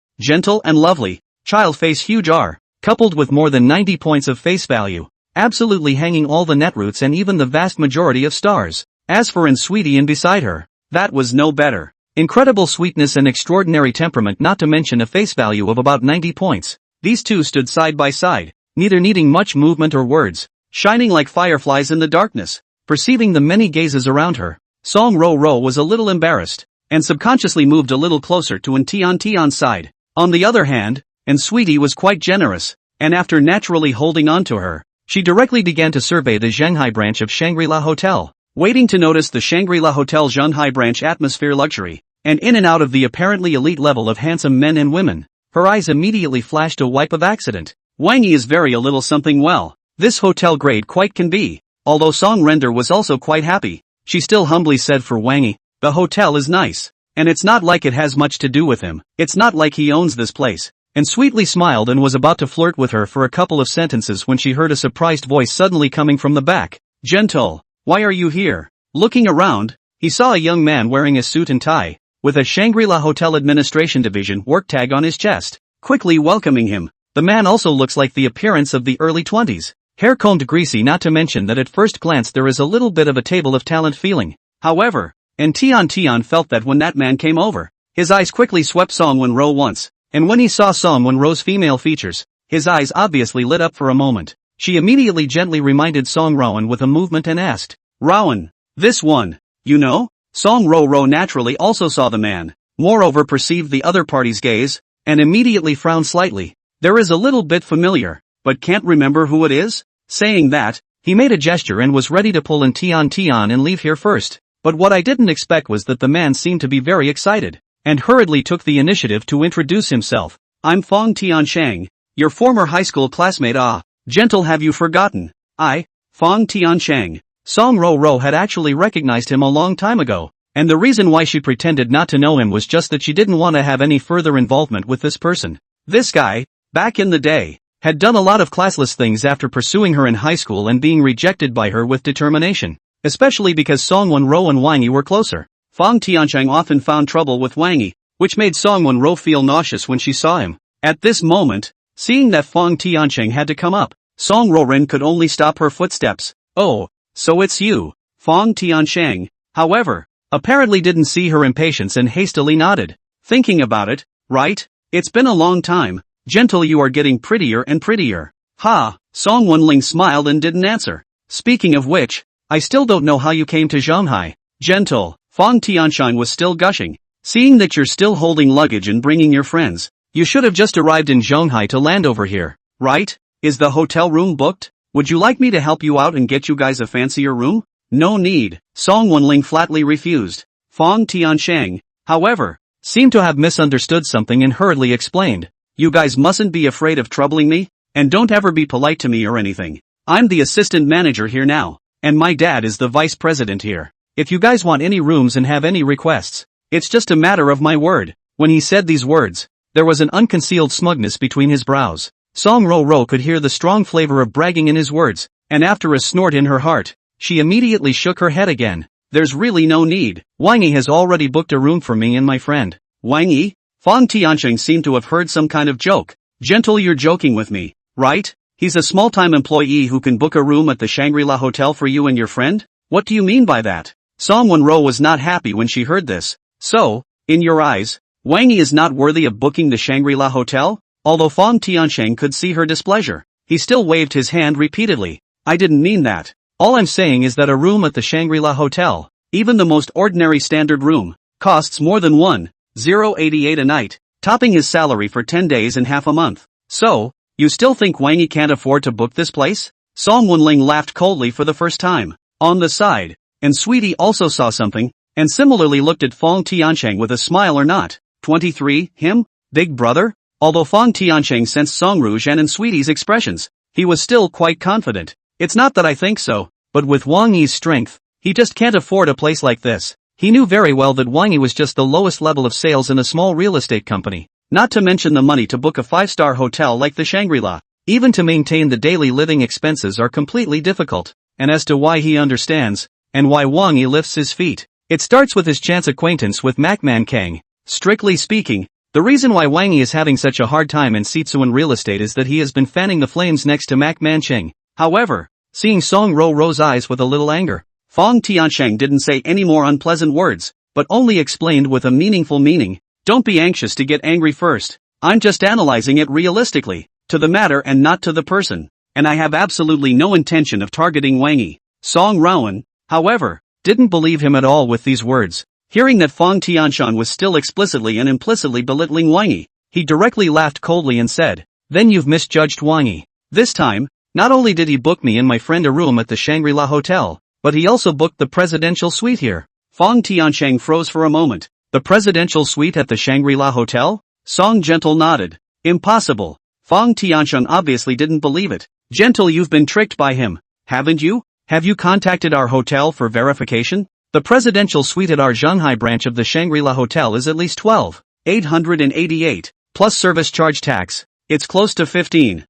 and lovely, child face huge R, coupled with more than 90 points of face value, absolutely hanging all the netroots and even the vast majority of stars. As for Sweetie and beside her, that was no better. Incredible sweetness and extraordinary temperament, not to mention a face value of about 90 points. These two stood side by side, neither needing much movement or words, shining like fireflies in the darkness. Perceiving the many gazes around her, Song Wenrou was a little embarrassed, and subconsciously moved a little closer to Tian's side. On the other hand, Sweetie was quite generous, and after naturally holding on to her, she directly began to survey the Shanghai branch of Shangri-La Hotel, waiting to notice the Shangri-La Hotel Shanghai branch atmosphere luxury, and in and out of the apparently elite level of handsome men and women. Her eyes immediately flashed a wipe of accident. Wang Yi is very a little something well. This hotel grade quite can be. Although Song Wenrou was also quite happy, she still humbly said for Wang Yi, "The hotel is nice. And it's not like it has much to do with him. It's not like he owns this place." And sweetly smiled and was about to flirt with her for a couple of sentences when she heard a surprised voice suddenly coming from the back. "Gentle, why are you here?" Looking around, he saw a young man wearing a suit and tie, with a Shangri-La Hotel Administration Division work tag on his chest, quickly welcoming him. The man also looks like the appearance of the early 20s. Hair combed greasy, not to mention that at first glance there is a little bit of a table of talent feeling. However, Tian felt that when that man came over, his eyes quickly swept Song Wenrou once, and when he saw Song Wenrou's female features, his eyes obviously lit up for a moment. She immediately gently reminded Song Wenrou with a movement and asked, "Rowan, this one, you know?" Song Wenrou naturally also saw the man, moreover perceived the other party's gaze, and immediately frowned slightly. "There is a little bit familiar, but can't remember who it is?" Saying that, he made a gesture and was ready to pull in Tian and leave here first. But what I didn't expect was that the man seemed to be very excited, and hurriedly took the initiative to introduce himself. I'm Fong Tianshang, your former high school classmate. Ah, gentle, have you forgotten? Fong Tianshang. Song Wenrou had actually recognized him a long time ago, and the reason why she pretended not to know him was just that she didn't want to have any further involvement with this person. This guy, back in the day, had done a lot of classless things after pursuing her in high school and being rejected by her with determination, especially because Song Wenrou and Wang Yi were closer. Fong Tianshang often found trouble with Wang Yi, which made Song Wenrou feel nauseous when she saw him. At this moment, seeing that Fong Tianshang had to come up, Song Wenrou could only stop her footsteps. Oh, so it's you, Fong Tianshang. However, apparently didn't see her impatience and hastily nodded. Thinking about it, right? It's been a long time. Gentle, you are getting prettier and prettier. Ha, Song Wenling smiled and didn't answer. Speaking of which, I still don't know how you came to Shanghai. Gentle, Fong Tianshang was still gushing. Seeing that you're still holding luggage and bringing your friends, you should have just arrived in Shanghai to land over here, right? Is the hotel room booked? Would you like me to help you out and get you guys a fancier room? No need, Song Wenling flatly refused. Fong Tianshang, however, seemed to have misunderstood something and hurriedly explained. You guys mustn't be afraid of troubling me, and don't ever be polite to me or anything. I'm the assistant manager here now, and my dad is the vice president here. If you guys want any rooms and have any requests, it's just a matter of my word. When he said these words, there was an unconcealed smugness between his brows. Song Wenrou could hear the strong flavor of bragging in his words, and after a snort in her heart, she immediately shook her head again. There's really no need. Wang Yi has already booked a room for me and my friend. Wang Yi? Fong Tianshang seemed to have heard some kind of joke. Gentle, you're joking with me, right? He's a small-time employee who can book a room at the Shangri-La Hotel for you and your friend? What do you mean by that? Song Wenrou was not happy when she heard this. So, in your eyes, Wang Yi is not worthy of booking the Shangri-La Hotel? Although Fong Tianshang could see her displeasure, he still waved his hand repeatedly. I didn't mean that. All I'm saying is that a room at the Shangri-La Hotel, even the most ordinary standard room, costs more than 1,088 a night, topping his salary for 10 days and half a month. So, you still think Wang Yi can't afford to book this place? Song Wenling laughed coldly for the first time. On the side, and Sweetie also saw something, and similarly looked at Fong Tianshang with a smile or not. 23, him? Big brother? Although Fong Tianshang sensed Song Wenrou and Sweetie's expressions, he was still quite confident. It's not that I think so, but with Wang Yi's strength, he just can't afford a place like this. He knew very well that Wang Yi was just the lowest level of sales in a small real estate company, not to mention the money to book a 5-star hotel like the Shangri-La. Even to maintain the daily living expenses are completely difficult, and as to why he understands, and why Wang Yi lifts his feet, it starts with his chance acquaintance with MacMan Kang. Strictly speaking, the reason why Wang Yi is having such a hard time in Sitsuan real estate is that he has been fanning the flames next to MacMan Cheng. However, seeing Song Wenrou's eyes with a little anger, Fong Tianshang didn't say any more unpleasant words, but only explained with a meaningful meaning. Don't be anxious to get angry first. I'm just analyzing it realistically, to the matter and not to the person, and I have absolutely no intention of targeting Wang Yi. Song Wenrou, however, didn't believe him at all with these words. Hearing that Fong Tianshang was still explicitly and implicitly belittling Wang Yi, he directly laughed coldly and said, "Then you've misjudged Wang Yi. This time, not only did he book me and my friend a room at the Shangri-La Hotel, but he also booked the presidential suite here." Fong Tianshang froze for a moment. The presidential suite at the Shangri-La Hotel? Song Gentle nodded. Impossible. Fong Tianshang obviously didn't believe it. Gentle, you've been tricked by him, haven't you? Have you contacted our hotel for verification? The presidential suite at our Shanghai branch of the Shangri-La Hotel is at least 12,888, plus service charge tax. It's close to 15,000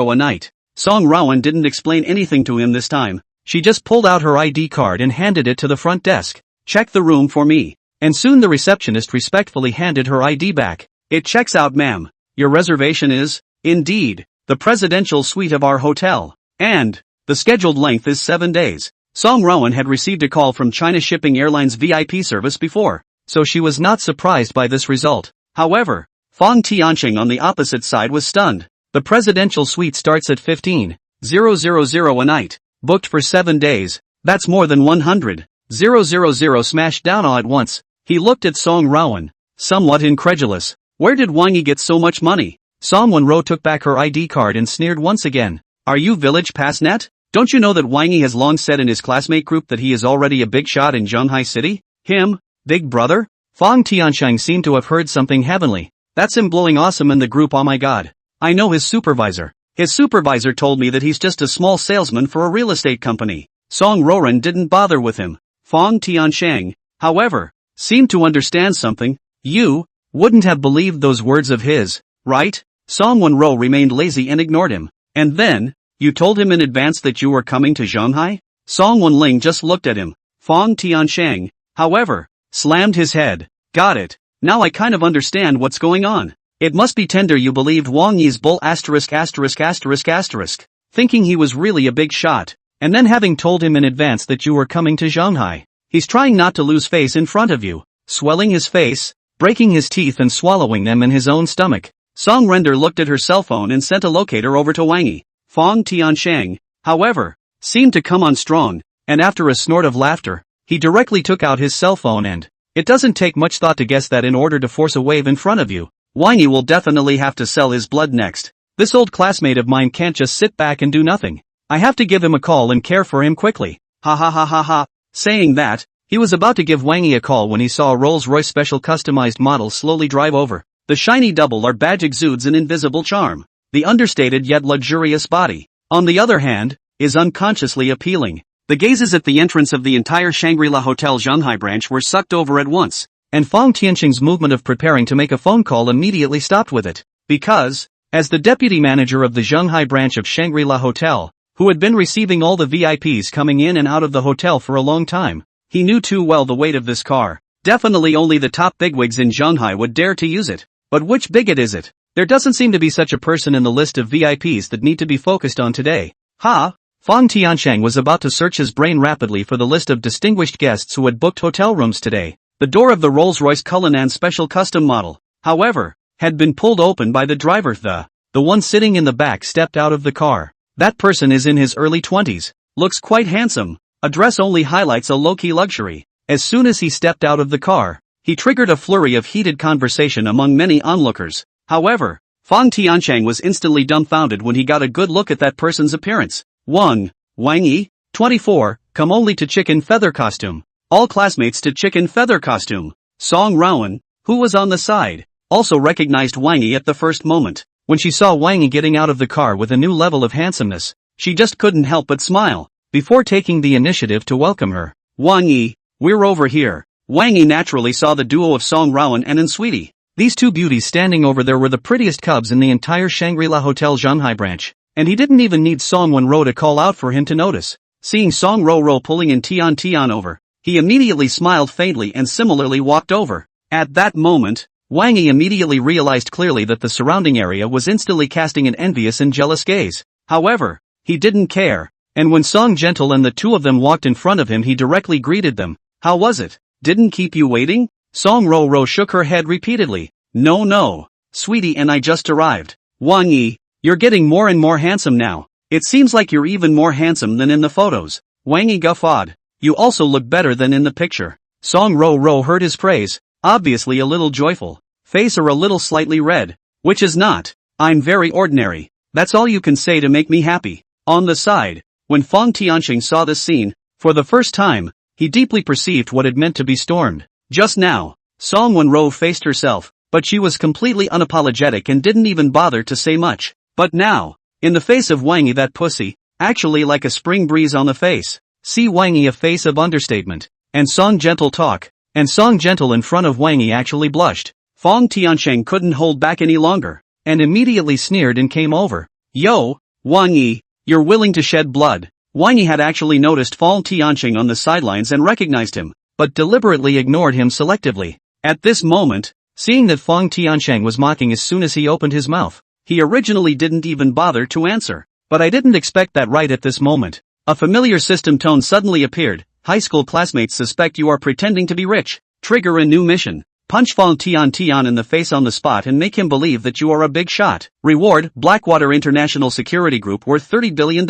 a night. Song Wenrou didn't explain anything to him this time. She just pulled out her ID card and handed it to the front desk. "Check the room for me." And soon the receptionist respectfully handed her ID back. "It checks out, ma'am. Your reservation is, indeed, the presidential suite of our hotel. And, the scheduled length is 7 days. Song Wenrou had received a call from China Shipping Airlines VIP service before, so she was not surprised by this result. However, Fong Tianshang on the opposite side was stunned. The presidential suite starts at 15,000 a night. Booked for 7 days, that's more than 100,000 smashed down all at once. He looked at Song Wenrou, somewhat incredulous. Where did Wang Yi get so much money? Song Wenrou took back her ID card and sneered once again. Are you Village Passnet? Don't you know that Wang Yi has long said in his classmate group that he is already a big shot in Shanghai City? Him? Big brother? Fang Tiansheng seemed to have heard something heavenly. That's him blowing awesome in the group, oh my god. I know his supervisor. His supervisor told me that he's just a small salesman for a real estate company. Song Wenrou didn't bother with him. Fang Tiansheng, however, seemed to understand something. You wouldn't have believed those words of his, right? Song Wenrou remained lazy and ignored him. And then, you told him in advance that you were coming to Shanghai? Song Wenling just looked at him. Fang Tiansheng, however, slammed his head. Got it. Now I kind of understand what's going on. It must be tender you believed Wang Yi's bull *******, thinking he was really a big shot, and then having told him in advance that you were coming to Shanghai. He's trying not to lose face in front of you, swelling his face, breaking his teeth and swallowing them in his own stomach. Song Wenrou looked at her cell phone and sent a locator over to Wang Yi. Fang Tiansheng, however, seemed to come on strong, and after a snort of laughter, he directly took out his cell phone and, it doesn't take much thought to guess that in order to force a wave in front of you, Wang Yi will definitely have to sell his blood next. This old classmate of mine can't just sit back and do nothing. I have to give him a call and care for him quickly. Ha ha ha ha ha. Saying that, he was about to give Wang Yi a call when he saw a Rolls-Royce special customized model slowly drive over. The shiny double-R badge exudes an invisible charm. The understated yet luxurious body, on the other hand, is unconsciously appealing. The gazes at the entrance of the entire Shangri-La Hotel Shanghai branch were sucked over at once, and Fang Tiansheng's movement of preparing to make a phone call immediately stopped with it. Because, as the deputy manager of the Shanghai branch of Shangri-La Hotel, who had been receiving all the VIPs coming in and out of the hotel for a long time, he knew too well the weight of this car. Definitely only the top bigwigs in Shanghai would dare to use it. But which bigot is it? There doesn't seem to be such a person in the list of VIPs that need to be focused on today. Fang Tiansheng was about to search his brain rapidly for the list of distinguished guests who had booked hotel rooms today. The door of the Rolls-Royce Cullinan special custom model, however, had been pulled open by the driver. The one sitting in the back stepped out of the car. That person is in his early 20s, looks quite handsome. A dress only highlights a low-key luxury. As soon as he stepped out of the car, he triggered a flurry of heated conversation among many onlookers. However, Fang Tiansheng was instantly dumbfounded when he got a good look at that person's appearance. Wang Yi, 24, come only to chicken feather costume. All classmates to chicken feather costume. Song Wenrou, who was on the side, also recognized Wang Yi at the first moment. When she saw Wang Yi getting out of the car with a new level of handsomeness, she just couldn't help but smile, before taking the initiative to welcome her. Wang Yi, we're over here. Wang Yi naturally saw the duo of Song Wenrou and Sweetie. These two beauties standing over there were the prettiest cubs in the entire Shangri-La Hotel Shanghai branch, and he didn't even need Song Wenrou to call out for him to notice. Seeing Song Wenrou pulling in Tian over, he immediately smiled faintly and similarly walked over. At that moment, Wang Yi immediately realized clearly that the surrounding area was instantly casting an envious and jealous gaze. However, he didn't care, and when Song Gentle and the two of them walked in front of him, he directly greeted them. How was it? Didn't keep you waiting? Song Wenrou shook her head repeatedly. No, Sweetie and I just arrived. Wang Yi, you're getting more and more handsome now. It seems like you're even more handsome than in the photos. Wang Yi guffawed. You also look better than in the picture. Song Wenrou heard his praise, obviously a little joyful, face or a little slightly red, which is not. I'm very ordinary. That's all you can say to make me happy. On the side, when Fang Tiansheng saw this scene, for the first time, he deeply perceived what it meant to be stormed. Just now, Song Wenrou faced herself, but she was completely unapologetic and didn't even bother to say much. But now, in the face of Wang Yi, that pussy, actually like a spring breeze on the face. See Wang Yi, a face of understatement, and Song Gentle talk, and Song Gentle in front of Wang Yi actually blushed. Fang Tiansheng couldn't hold back any longer, and immediately sneered and came over. Yo, Wang Yi, you're willing to shed blood. Wang Yi had actually noticed Fang Tiansheng on the sidelines and recognized him, but deliberately ignored him selectively. At this moment, seeing that Fang Tiansheng was mocking as soon as he opened his mouth, he originally didn't even bother to answer. But I didn't expect that right at this moment. A familiar system tone suddenly appeared. High school classmates suspect you are pretending to be rich. Trigger a new mission. Punch Fang Tian in the face on the spot and make him believe that you are a big shot. Reward, Blackwater International Security Group worth $30 billion.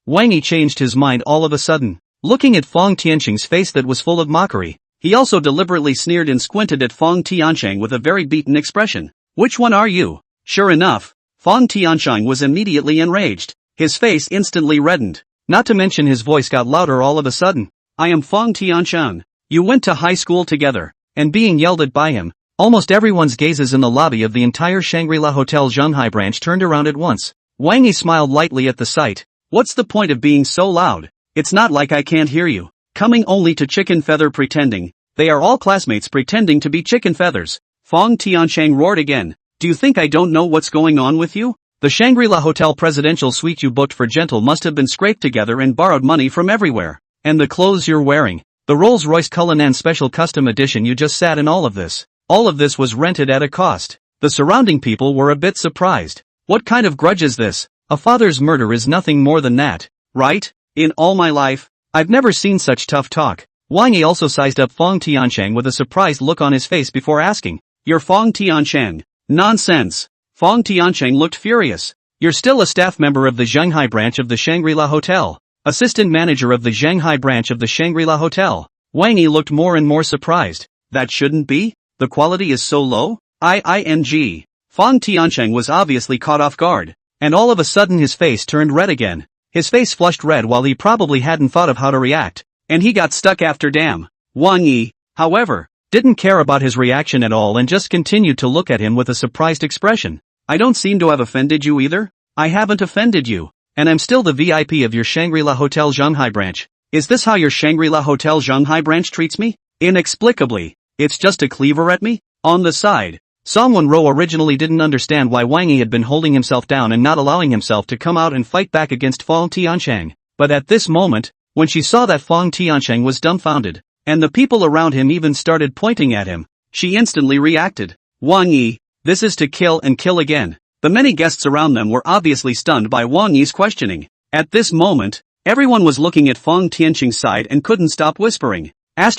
Wang Yi changed his mind all of a sudden. Looking at Fang Tiansheng's face that was full of mockery, he also deliberately sneered and squinted at Fang Tiansheng with a very beaten expression. Which one are you? Sure enough, Fang Tiansheng was immediately enraged. His face instantly reddened. Not to mention his voice got louder all of a sudden. I am Fong Tiancheng. You went to high school together. And being yelled at by him, almost everyone's gazes in the lobby of the entire Shangri-La Hotel Shanghai branch turned around at once. Wang Yi smiled lightly at the sight. What's the point of being so loud? It's not like I can't hear you. Coming only to chicken feather pretending. They are all classmates pretending to be chicken feathers. Fong Tiancheng roared again. Do you think I don't know what's going on with you? The Shangri-La Hotel presidential suite you booked for Gentle must have been scraped together and borrowed money from everywhere. And the clothes you're wearing. The Rolls-Royce Cullinan Special Custom Edition you just sat in all of this was rented at a cost. The surrounding people were a bit surprised. What kind of grudge is this? A father's murder is nothing more than that, right? In all my life, I've never seen such tough talk. Wang Yi also sized up Fong Tiancheng with a surprised look on his face before asking, You're Fong Tiancheng? Nonsense. Fong Tiancheng looked furious. You're still a staff member of the Shanghai branch of the Shangri-La Hotel. Assistant manager of the Shanghai branch of the Shangri-La Hotel. Wang Yi looked more and more surprised. That shouldn't be? The quality is so low? ING. Fong Tiancheng was obviously caught off guard. And all of a sudden his face turned red again. His face flushed red while he probably hadn't thought of how to react. And he got stuck after damn. Wang Yi, however, didn't care about his reaction at all and just continued to look at him with a surprised expression. I don't seem to have offended you either. I haven't offended you. And I'm still the VIP of your Shangri-La Hotel Shanghai branch. Is this how your Shangri-La Hotel Shanghai branch treats me? Inexplicably. It's just a cleaver at me? On the side. Song Wenrou originally didn't understand why Wang Yi had been holding himself down and not allowing himself to come out and fight back against Fong Tiancheng. But at this moment, when she saw that Fong Tiancheng was dumbfounded, and the people around him even started pointing at him, she instantly reacted. Wang Yi, this is to kill and kill again. The many guests around them were obviously stunned by Wang Yi's questioning. At this moment, everyone was looking at Fong Tiancheng's side and couldn't stop whispering. What's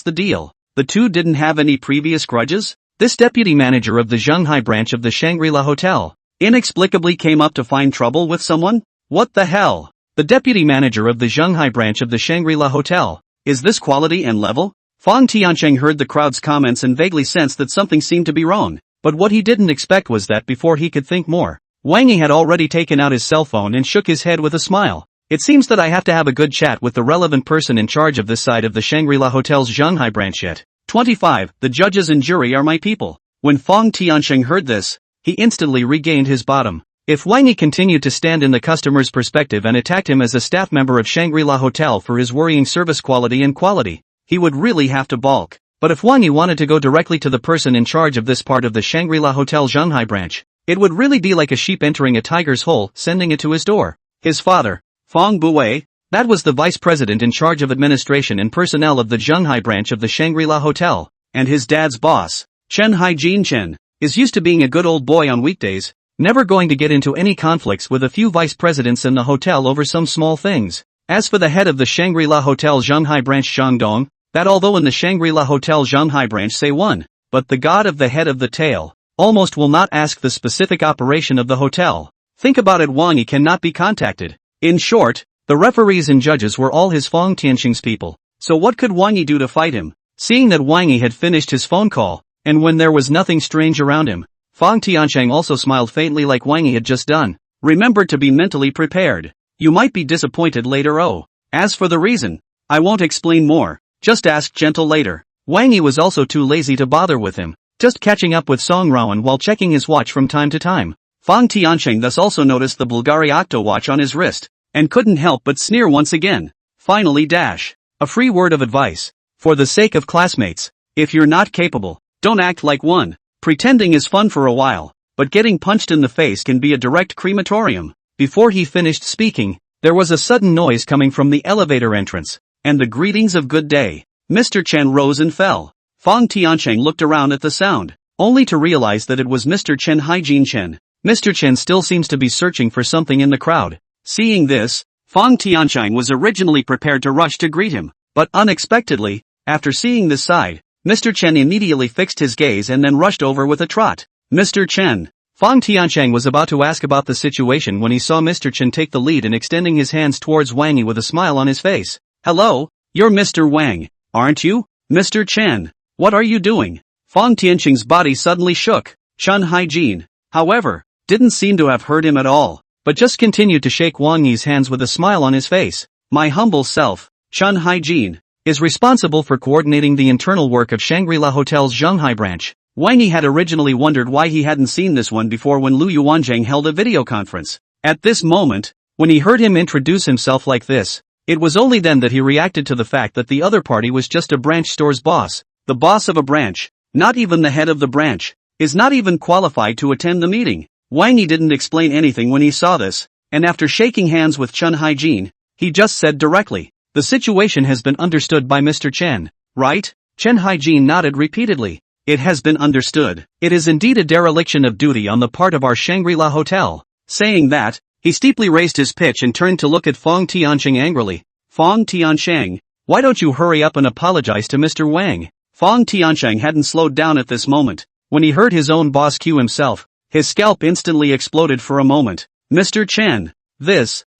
the deal? The two didn't have any previous grudges? This deputy manager of the Shanghai branch of the Shangri-La Hotel inexplicably came up to find trouble with someone? What the hell? The deputy manager of the Shanghai branch of the Shangri-La Hotel. Is this quality and level? Fong Tiancheng heard the crowd's comments and vaguely sensed that something seemed to be wrong. But what he didn't expect was that before he could think more, Wang Yi had already taken out his cell phone and shook his head with a smile. It seems that I have to have a good chat with the relevant person in charge of this side of the Shangri-La Hotel's Shanghai branch yet. 25. The judges and jury are my people. When Fong Tiancheng heard this, he instantly regained his bottom. If Wang Yi continued to stand in the customer's perspective and attacked him as a staff member of Shangri-La Hotel for his worrying service quality and quality, he would really have to balk. But if Wang Yi wanted to go directly to the person in charge of this part of the Shangri-La Hotel Shanghai branch, it would really be like a sheep entering a tiger's hole, sending it to his door. His father, Fong Buwei, that was the vice president in charge of administration and personnel of the Shanghai branch of the Shangri-La Hotel, and his dad's boss, Chen Haijin Chen, is used to being a good old boy on weekdays, never going to get into any conflicts with a few vice presidents in the hotel over some small things. As for the head of the Shangri-La Hotel Shanghai branch Shangdong, that although in the Shangri-La Hotel Shanghai branch say one, but the god of the head of the tail, almost will not ask the specific operation of the hotel. Think about it, Wang Yi cannot be contacted. In short, the referees and judges were all his Fong Tiancheng's people. So what could Wang Yi do to fight him? Seeing that Wang Yi had finished his phone call, and when there was nothing strange around him, Fong Tiancheng also smiled faintly like Wang Yi had just done. Remember to be mentally prepared. You might be disappointed later. Oh. As for the reason, I won't explain more. Just ask Gentle later. Wang Yi was also too lazy to bother with him, just catching up with Song Wenrou while checking his watch from time to time. Fong Tiancheng thus also noticed the Bulgari Octo watch on his wrist, and couldn't help but sneer once again. Finally, a free word of advice. For the sake of classmates, if you're not capable, don't act like one. Pretending is fun for a while, but getting punched in the face can be a direct crematorium. Before he finished speaking, there was a sudden noise coming from the elevator entrance, and the greetings of good day. Mr. Chen rose and fell. Fong Tiancheng looked around at the sound, only to realize that it was Mr. Chen Haijin Chen. Mr. Chen still seems to be searching for something in the crowd. Seeing this, Fong Tiancheng was originally prepared to rush to greet him, but unexpectedly, after seeing this side, Mr. Chen immediately fixed his gaze and then rushed over with a trot. Mr. Chen. Fong Tiancheng was about to ask about the situation when he saw Mr. Chen take the lead and extending his hands towards Wang Yi with a smile on his face. Hello, you're Mr. Wang, aren't you? Mr. Chen. What are you doing? Fong Tiancheng's body suddenly shook. Chen Haijin, however, didn't seem to have heard him at all. but just continued to shake Wang Yi's hands with a smile on his face. My humble self, Chun Haijin, is responsible for coordinating the internal work of Shangri-La Hotel's Shanghai branch. Wang Yi had originally wondered why he hadn't seen this one before when Lu Yuanzhang held a video conference. At this moment, when he heard him introduce himself like this, it was only then that he reacted to the fact that the other party was just a branch store's boss. The boss of a branch, not even the head of the branch, is not even qualified to attend the meeting. Wang Yi didn't explain anything when he saw this, and after shaking hands with Chun Haijin, he just said directly, "The situation has been understood by Mr. Chen, right?" Chen Haijin nodded repeatedly. "It has been understood. It is indeed a dereliction of duty on the part of our Shangri-La Hotel." Saying that, he steeply raised his pitch and turned to look at Fong Tiansheng angrily. "Fong Tiansheng, why don't you hurry up and apologize to Mr. Wang?" Fong Tiansheng hadn't slowed down at this moment. When he heard his own boss cue himself, his scalp instantly exploded for a moment. "Mr. Chen,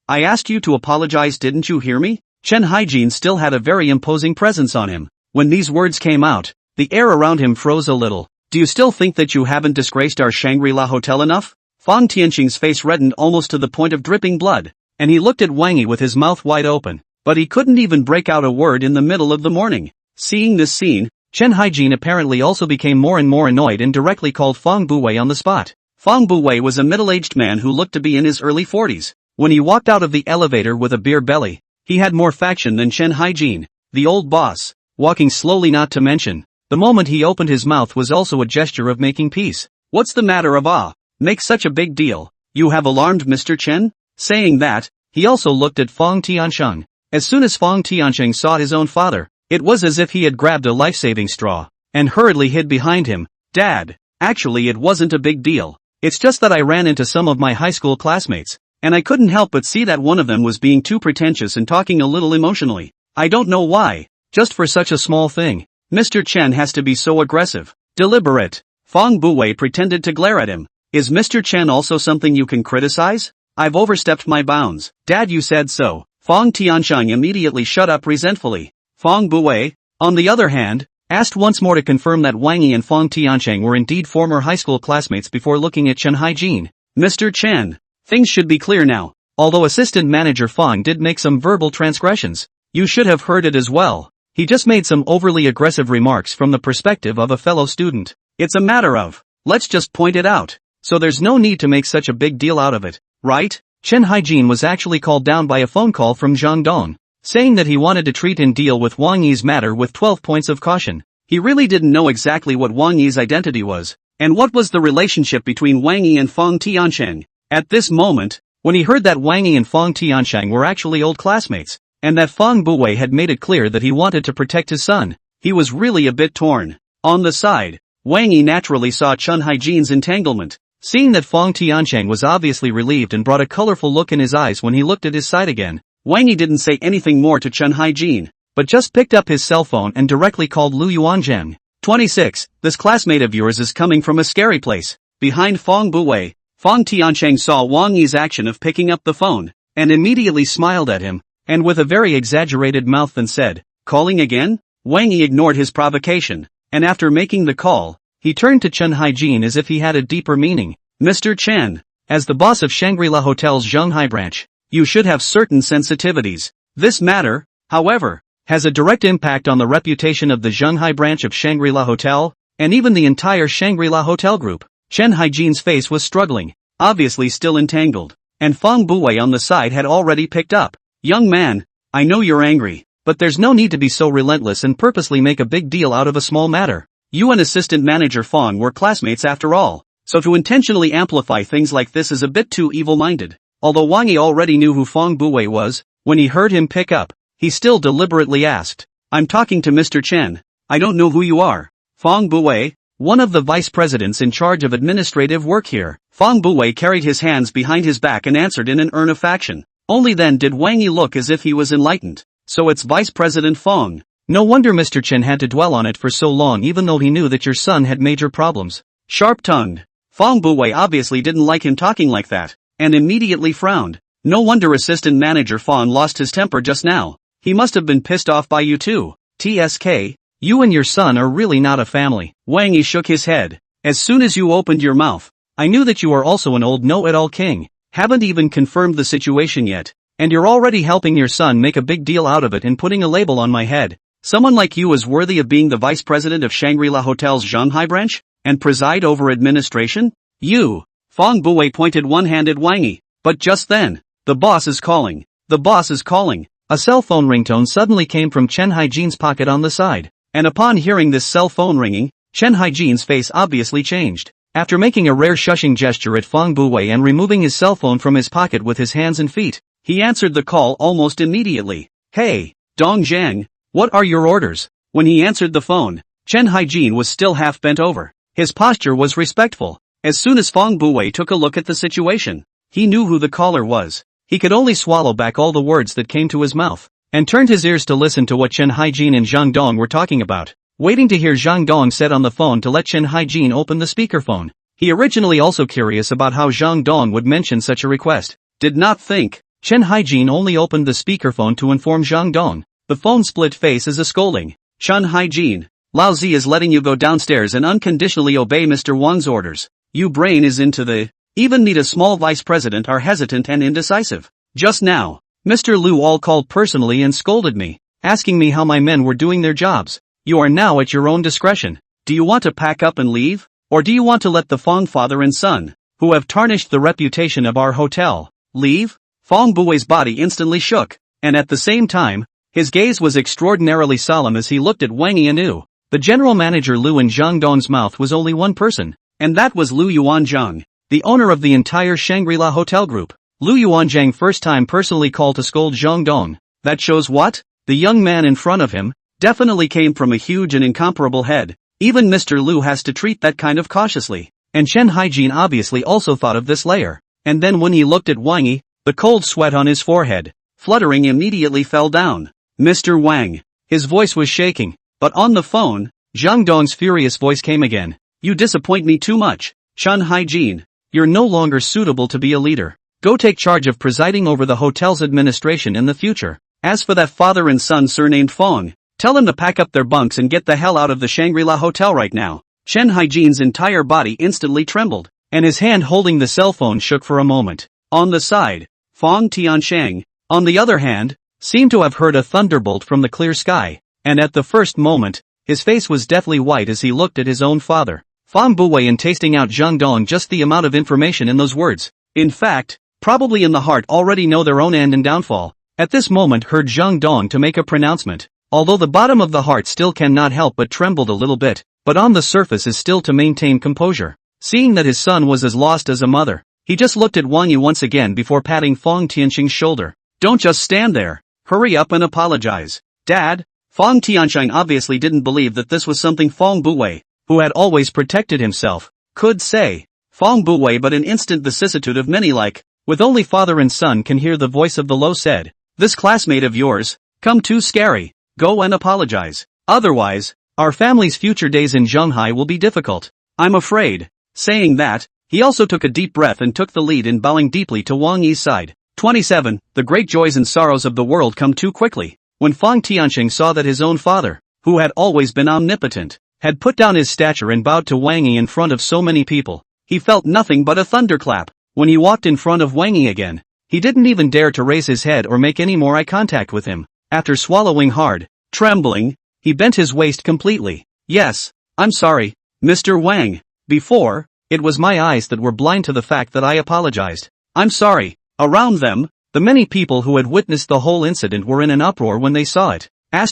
I asked you to apologize, didn't you hear me?" Chen Haijin still had a very imposing presence on him. When these words came out, the air around him froze a little. "Do you still think that you haven't disgraced our Shangri-La Hotel enough?" Fong Tiansheng's face reddened almost to the point of dripping blood, and he looked at Wang Yi with his mouth wide open, but he couldn't even break out a word in the middle of the morning. Seeing this scene, Chen Haijin apparently also became more and more annoyed and directly called Fong Buwei on the spot. Fong Buwei was a middle-aged man who looked to be in his early 40s. When he walked out of the elevator with a beer belly, he had more faction than Chen Haijin, the old boss, walking slowly, not to mention, the moment he opened his mouth was also a gesture of making peace. "What's the matter of make such a big deal? You have alarmed Mr. Chen?" Saying that, he also looked at Fong Tiansheng. As soon as Fong Tiansheng saw his own father, it was as if he had grabbed a life-saving straw, and hurriedly hid behind him. "Dad, actually it wasn't a big deal. It's just that I ran into some of my high school classmates, and I couldn't help but see that one of them was being too pretentious and talking a little emotionally. I don't know why, just for such a small thing. Mr. Chen has to be so aggressive, deliberate." Fong Buwei pretended to glare at him. "Is Mr. Chen also something you can criticize? I've overstepped my bounds." "Dad, you said so." Fong Tiansheng immediately shut up resentfully. Fong Buwei, on the other hand, asked once more to confirm that Wang Yi and Fong Tiansheng were indeed former high school classmates before looking at Chen Haijin. "Mr. Chen, things should be clear now. Although assistant manager Fong did make some verbal transgressions, you should have heard it as well. He just made some overly aggressive remarks from the perspective of a fellow student. It's a matter of, let's just point it out. So there's no need to make such a big deal out of it, right?" Chen Haijin was actually called down by a phone call from Zhang Dong, saying that he wanted to treat and deal with Wang Yi's matter with 12 points of caution. He really didn't know exactly what Wang Yi's identity was, and what was the relationship between Wang Yi and Fong Tiansheng. At this moment, when he heard that Wang Yi and Fong Tiansheng were actually old classmates, and that Fong Buwei had made it clear that he wanted to protect his son, he was really a bit torn. On the side, Wang Yi naturally saw Chen Haijin's entanglement. Seeing that Fong Tiansheng was obviously relieved and brought a colorful look in his eyes when he looked at his side again, Wang Yi didn't say anything more to Chen Haijin, but just picked up his cell phone and directly called Lu Yuanzhang. 26. This classmate of yours is coming from a scary place. Behind Fong Buwei, Fong Tiansheng saw Wang Yi's action of picking up the phone, and immediately smiled at him, and with a very exaggerated mouth and said, "Calling again?" Wang Yi ignored his provocation, and after making the call, he turned to Chen Haijin as if he had a deeper meaning. "Mr. Chen, as the boss of Shangri-La Hotel's Shanghai branch, you should have certain sensitivities. This matter, however, has a direct impact on the reputation of the Shanghai branch of Shangri-La Hotel, and even the entire Shangri-La Hotel group." Chen Haijin's face was struggling, obviously still entangled, and Fong Buwei on the side had already picked up. "Young man, I know you're angry, but there's no need to be so relentless and purposely make a big deal out of a small matter. You and assistant manager Fong were classmates after all, so to intentionally amplify things like this is a bit too evil-minded." Although Wang Yi already knew who Fong Buwei was, when he heard him pick up, he still deliberately asked, "I'm talking to Mr. Chen. I don't know who you are." "Fong Buwei, one of the vice presidents in charge of administrative work here." Fong Buwei carried his hands behind his back and answered in an earn of faction. Only then did Wang Yi look as if he was enlightened. "So it's Vice President Fong. No wonder Mr. Chen had to dwell on it for so long even though he knew that your son had major problems." Sharp-tongued, Fong Buwei obviously didn't like him talking like that, and immediately frowned. "No wonder assistant manager Fong lost his temper just now. He must have been pissed off by you too. TSK, you and your son are really not a family." Wang Yi shook his head. "As soon as you opened your mouth, I knew that you are also an old know-it-all king. Haven't even confirmed the situation yet. And you're already helping your son make a big deal out of it and putting a label on my head. Someone like you is worthy of being the vice president of Shangri-La Hotel's Shanghai branch? And preside over administration? You. Fong Buwei pointed one-handed Wang Yi. But just then, the boss is calling. The boss is calling. A cell phone ringtone suddenly came from Chen Haijian's pocket on the side. And upon hearing this cell phone ringing, Chen Haijian's face obviously changed. After making a rare shushing gesture at Fong Buwei and removing his cell phone from his pocket with his hands and feet, he answered the call almost immediately. Hey, Dong Zhang, what are your orders? When he answered the phone, Chen Haijian was still half bent over. His posture was respectful. As soon as Fong Buwei took a look at the situation, he knew who the caller was. He could only swallow back all the words that came to his mouth, and turned his ears to listen to what Chen Haijian and Zhang Dong were talking about, waiting to hear Zhang Dong said on the phone to let Chen Haijian open the speakerphone. He originally also curious about how Zhang Dong would mention such a request. Did not think. Chen Haijian only opened the speakerphone to inform Zhang Dong. The phone split face as a scolding. Chen Haijian, Lao Zi is letting you go downstairs and unconditionally obey Mr. Wang's orders. You brain is into the... Even need a small vice president are hesitant and indecisive. Just now, Mr. Lu all called personally and scolded me, asking me how my men were doing their jobs. You are now at your own discretion. Do you want to pack up and leave? Or do you want to let the Fong father and son, who have tarnished the reputation of our hotel, leave? Fong Buwei's body instantly shook, and at the same time, his gaze was extraordinarily solemn as he looked at Wang Yi anew. The general manager Lu in Zhang Dong's mouth was only one person, and that was Lu Yuanzhang, the owner of the entire Shangri-La Hotel group. Lu Yuanzhang first time personally called to scold Zhang Dong. That shows what? The young man in front of him definitely came from a huge and incomparable head. Even Mr. Lu has to treat that kind of cautiously. And Chen Haijian obviously also thought of this layer. And then when he looked at Wang Yi, the cold sweat on his forehead, fluttering immediately fell down. Mr. Wang. His voice was shaking. But on the phone, Zhang Dong's furious voice came again. You disappoint me too much. Chen Haijian. You're no longer suitable to be a leader. Go take charge of presiding over the hotel's administration in the future. As for that father and son surnamed Fong, tell them to pack up their bunks and get the hell out of the Shangri-La Hotel right now. Chen Haijian's entire body instantly trembled, and his hand holding the cell phone shook for a moment. On the side, Fong Tiansheng, on the other hand, seemed to have heard a thunderbolt from the clear sky, and at the first moment, his face was deathly white as he looked at his own father. Fong Buwei and tasting out Zhang Dong just the amount of information in those words. In fact, probably in the heart already know their own end and downfall. At this moment heard Zhang Dong to make a pronouncement, although the bottom of the heart still cannot help but trembled a little bit, but on the surface is still to maintain composure. Seeing that his son was as lost as a mother, he just looked at Wang Yi once again before patting Fong Tianxing's shoulder. Don't just stand there. Hurry up and apologize. Dad? Fong Tianxing obviously didn't believe that this was something Fong Buwei, who had always protected himself, could say. Fong Buwei but an instant vicissitude of many like, with only father and son can hear the voice of the low said, this classmate of yours, come too scary, go and apologize. Otherwise, our family's future days in Shanghai will be difficult. I'm afraid. Saying that, he also took a deep breath and took the lead in bowing deeply to Wang Yi's side. 27. The great joys and sorrows of the world come too quickly. When Fong Tianxing saw that his own father, who had always been omnipotent, had put down his stature and bowed to Wang Yi in front of so many people, he felt nothing but a thunderclap. When he walked in front of Wang Yi again, he didn't even dare to raise his head or make any more eye contact with him. After swallowing hard, trembling, he bent his waist completely. Yes, I'm sorry, Mr. Wang. Before, it was my eyes that were blind to the fact that I apologized. I'm sorry. Around them, the many people who had witnessed the whole incident were in an uproar when they saw it. ********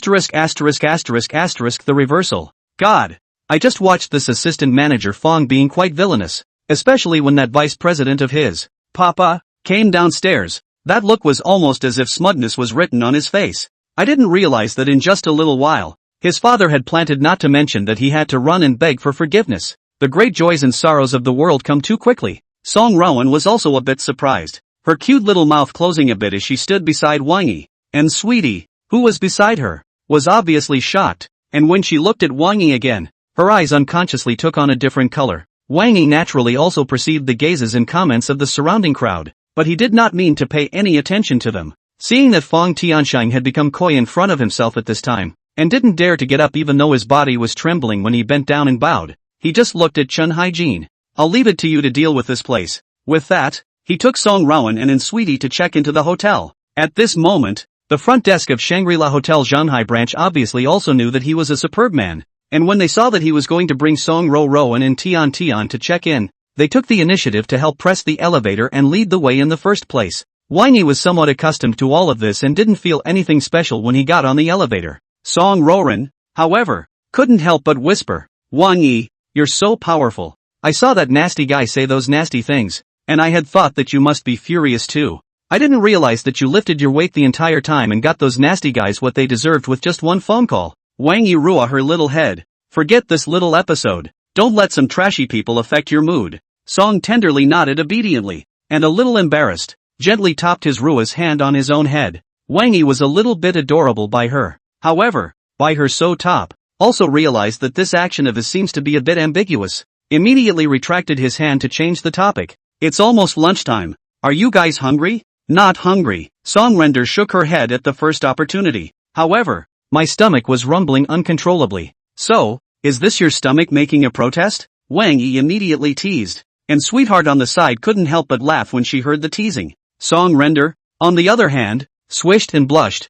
The reversal. God. I just watched this assistant manager Fong being quite villainous, especially when that vice president of his, Papa, came downstairs. That look was almost as if smugness was written on his face. I didn't realize that in just a little while, his father had planted, not to mention that he had to run and beg for forgiveness. The great joys and sorrows of the world come too quickly. Song Wenrou was also a bit surprised, her cute little mouth closing a bit as she stood beside Wang Yi, and Sweetie, who was beside her, was obviously shocked, and when she looked at Wang Yi again, her eyes unconsciously took on a different color. Wang Yi naturally also perceived the gazes and comments of the surrounding crowd, but he did not mean to pay any attention to them. Seeing that Fong Tianxing had become coy in front of himself at this time, and didn't dare to get up even though his body was trembling when he bent down and bowed, he just looked at Chen Haijian. I'll leave it to you to deal with this place. With that, he took Song Rowan and Sweetie to check into the hotel. At this moment, the front desk of Shangri-La Hotel Shanghai branch obviously also knew that he was a superb man, and when they saw that he was going to bring Song Rowan and Tian to check in, they took the initiative to help press the elevator and lead the way in the first place. Wang Yi was somewhat accustomed to all of this and didn't feel anything special when he got on the elevator. Song Rowan, however, couldn't help but whisper, "Wang Yi, you're so powerful. I saw that nasty guy say those nasty things, and I had thought that you must be furious too. I didn't realize that you lifted your weight the entire time and got those nasty guys what they deserved with just one phone call." Wang Yi rolled her little head. "Forget this little episode. Don't let some trashy people affect your mood." Song tenderly nodded obediently, and a little embarrassed, gently tapped his Rua's hand on his own head. Wang Yi was a little bit adorable by her. However, by her so top, also realized that this action of his seems to be a bit ambiguous. Immediately retracted his hand to change the topic. "It's almost lunchtime. Are you guys hungry?" "Not hungry." Song Wenrou shook her head at the first opportunity. "However, my stomach was rumbling uncontrollably." "So, is this your stomach making a protest?" Wang Yi immediately teased. And Sweetheart on the side couldn't help but laugh when she heard the teasing. Song Wenrou, on the other hand, swished and blushed.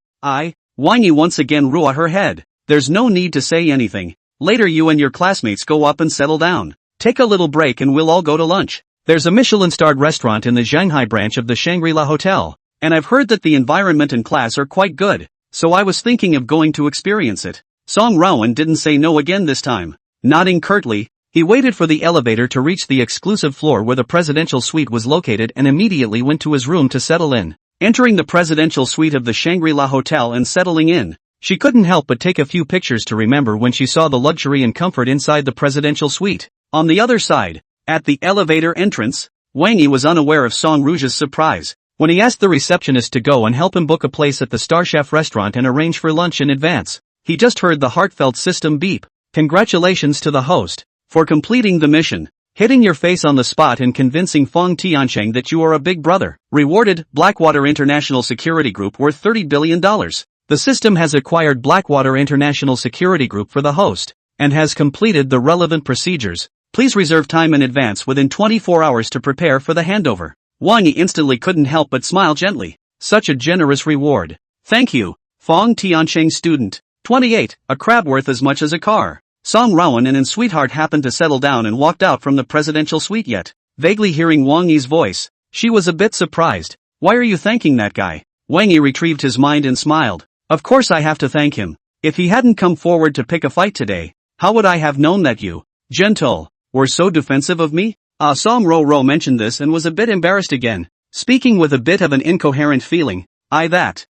Wang Yi once again rolled her head. "There's no need to say anything. Later you and your classmates go up and settle down. Take a little break and we'll all go to lunch. There's a Michelin-starred restaurant in the Shanghai branch of the Shangri-La Hotel, and I've heard that the environment and class are quite good, so I was thinking of going to experience it." Song Rowan didn't say no again this time. Nodding curtly, he waited for the elevator to reach the exclusive floor where the presidential suite was located and immediately went to his room to settle in. Entering the presidential suite of the Shangri-La Hotel and settling in, she couldn't help but take a few pictures to remember when she saw the luxury and comfort inside the presidential suite. On the other side, at the elevator entrance, Wang Yi was unaware of Song Rouge's surprise when he asked the receptionist to go and help him book a place at the Star Chef restaurant and arrange for lunch in advance. He just heard the heartfelt system beep. "Congratulations to the host for completing the mission, hitting your face on the spot and convincing Fong Tiancheng that you are a big brother. Rewarded, Blackwater International Security Group worth $30 billion. The system has acquired Blackwater International Security Group for the host, and has completed the relevant procedures. Please reserve time in advance within 24 hours to prepare for the handover." Wang Yi instantly couldn't help but smile gently. Such a generous reward. "Thank you, Fong Tiancheng student. 28, a crab worth as much as a car." Song Rowan and Sweetheart happened to settle down and walked out from the presidential suite yet. Vaguely hearing Wang Yi's voice, she was a bit surprised. "Why are you thanking that guy?" Wang Yi retrieved his mind and smiled. "Of course I have to thank him. If he hadn't come forward to pick a fight today, how would I have known that you, gentle, were so defensive of me?" Song Wenrou mentioned this and was a bit embarrassed again, speaking with a bit of an incoherent feeling. I that,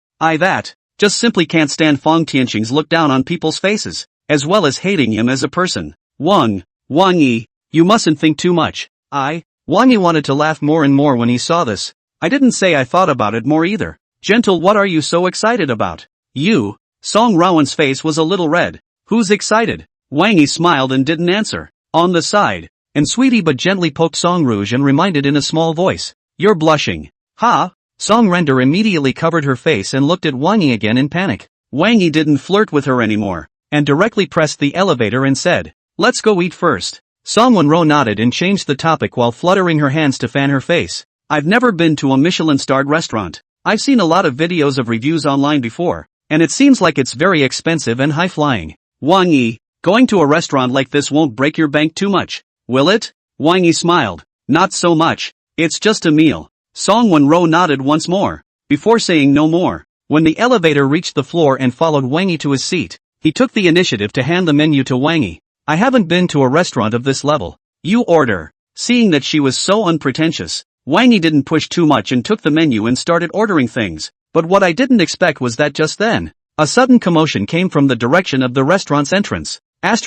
just simply can't stand Fong Tiancheng's look down on people's faces, as well as hating him as a person. Wang Yi, you mustn't think too much." Wang Yi wanted to laugh more and more when he saw this. "I didn't say I thought about it more either. Gentle, what are you so excited about?" "You." Song Rowan's face was a little red. "Who's excited?" Wang Yi smiled and didn't answer. On the side, and Sweetie but gently poked Song Rouge and reminded in a small voice, "You're blushing." "Ha?" Song Wenrou immediately covered her face and looked at Wang Yi again in panic. Wang Yi didn't flirt with her anymore, and directly pressed the elevator and said, "Let's go eat first." Song Wenrou nodded and changed the topic while fluttering her hands to fan her face. "I've never been to a Michelin-starred restaurant. I've seen a lot of videos of reviews online before, and it seems like it's very expensive and high-flying." "Wang Yi, going to a restaurant like this won't break your bank too much, will it?" Wang Yi smiled. "Not so much. It's just a meal." Song Wenrou nodded once more, before saying no more. When the elevator reached the floor and followed Wang Yi to his seat, he took the initiative to hand the menu to Wang Yi. "I haven't been to a restaurant of this level. You order." Seeing that she was so unpretentious, Wang Yi didn't push too much and took the menu and started ordering things. But what I didn't expect was that just then, a sudden commotion came from the direction of the restaurant's entrance. It's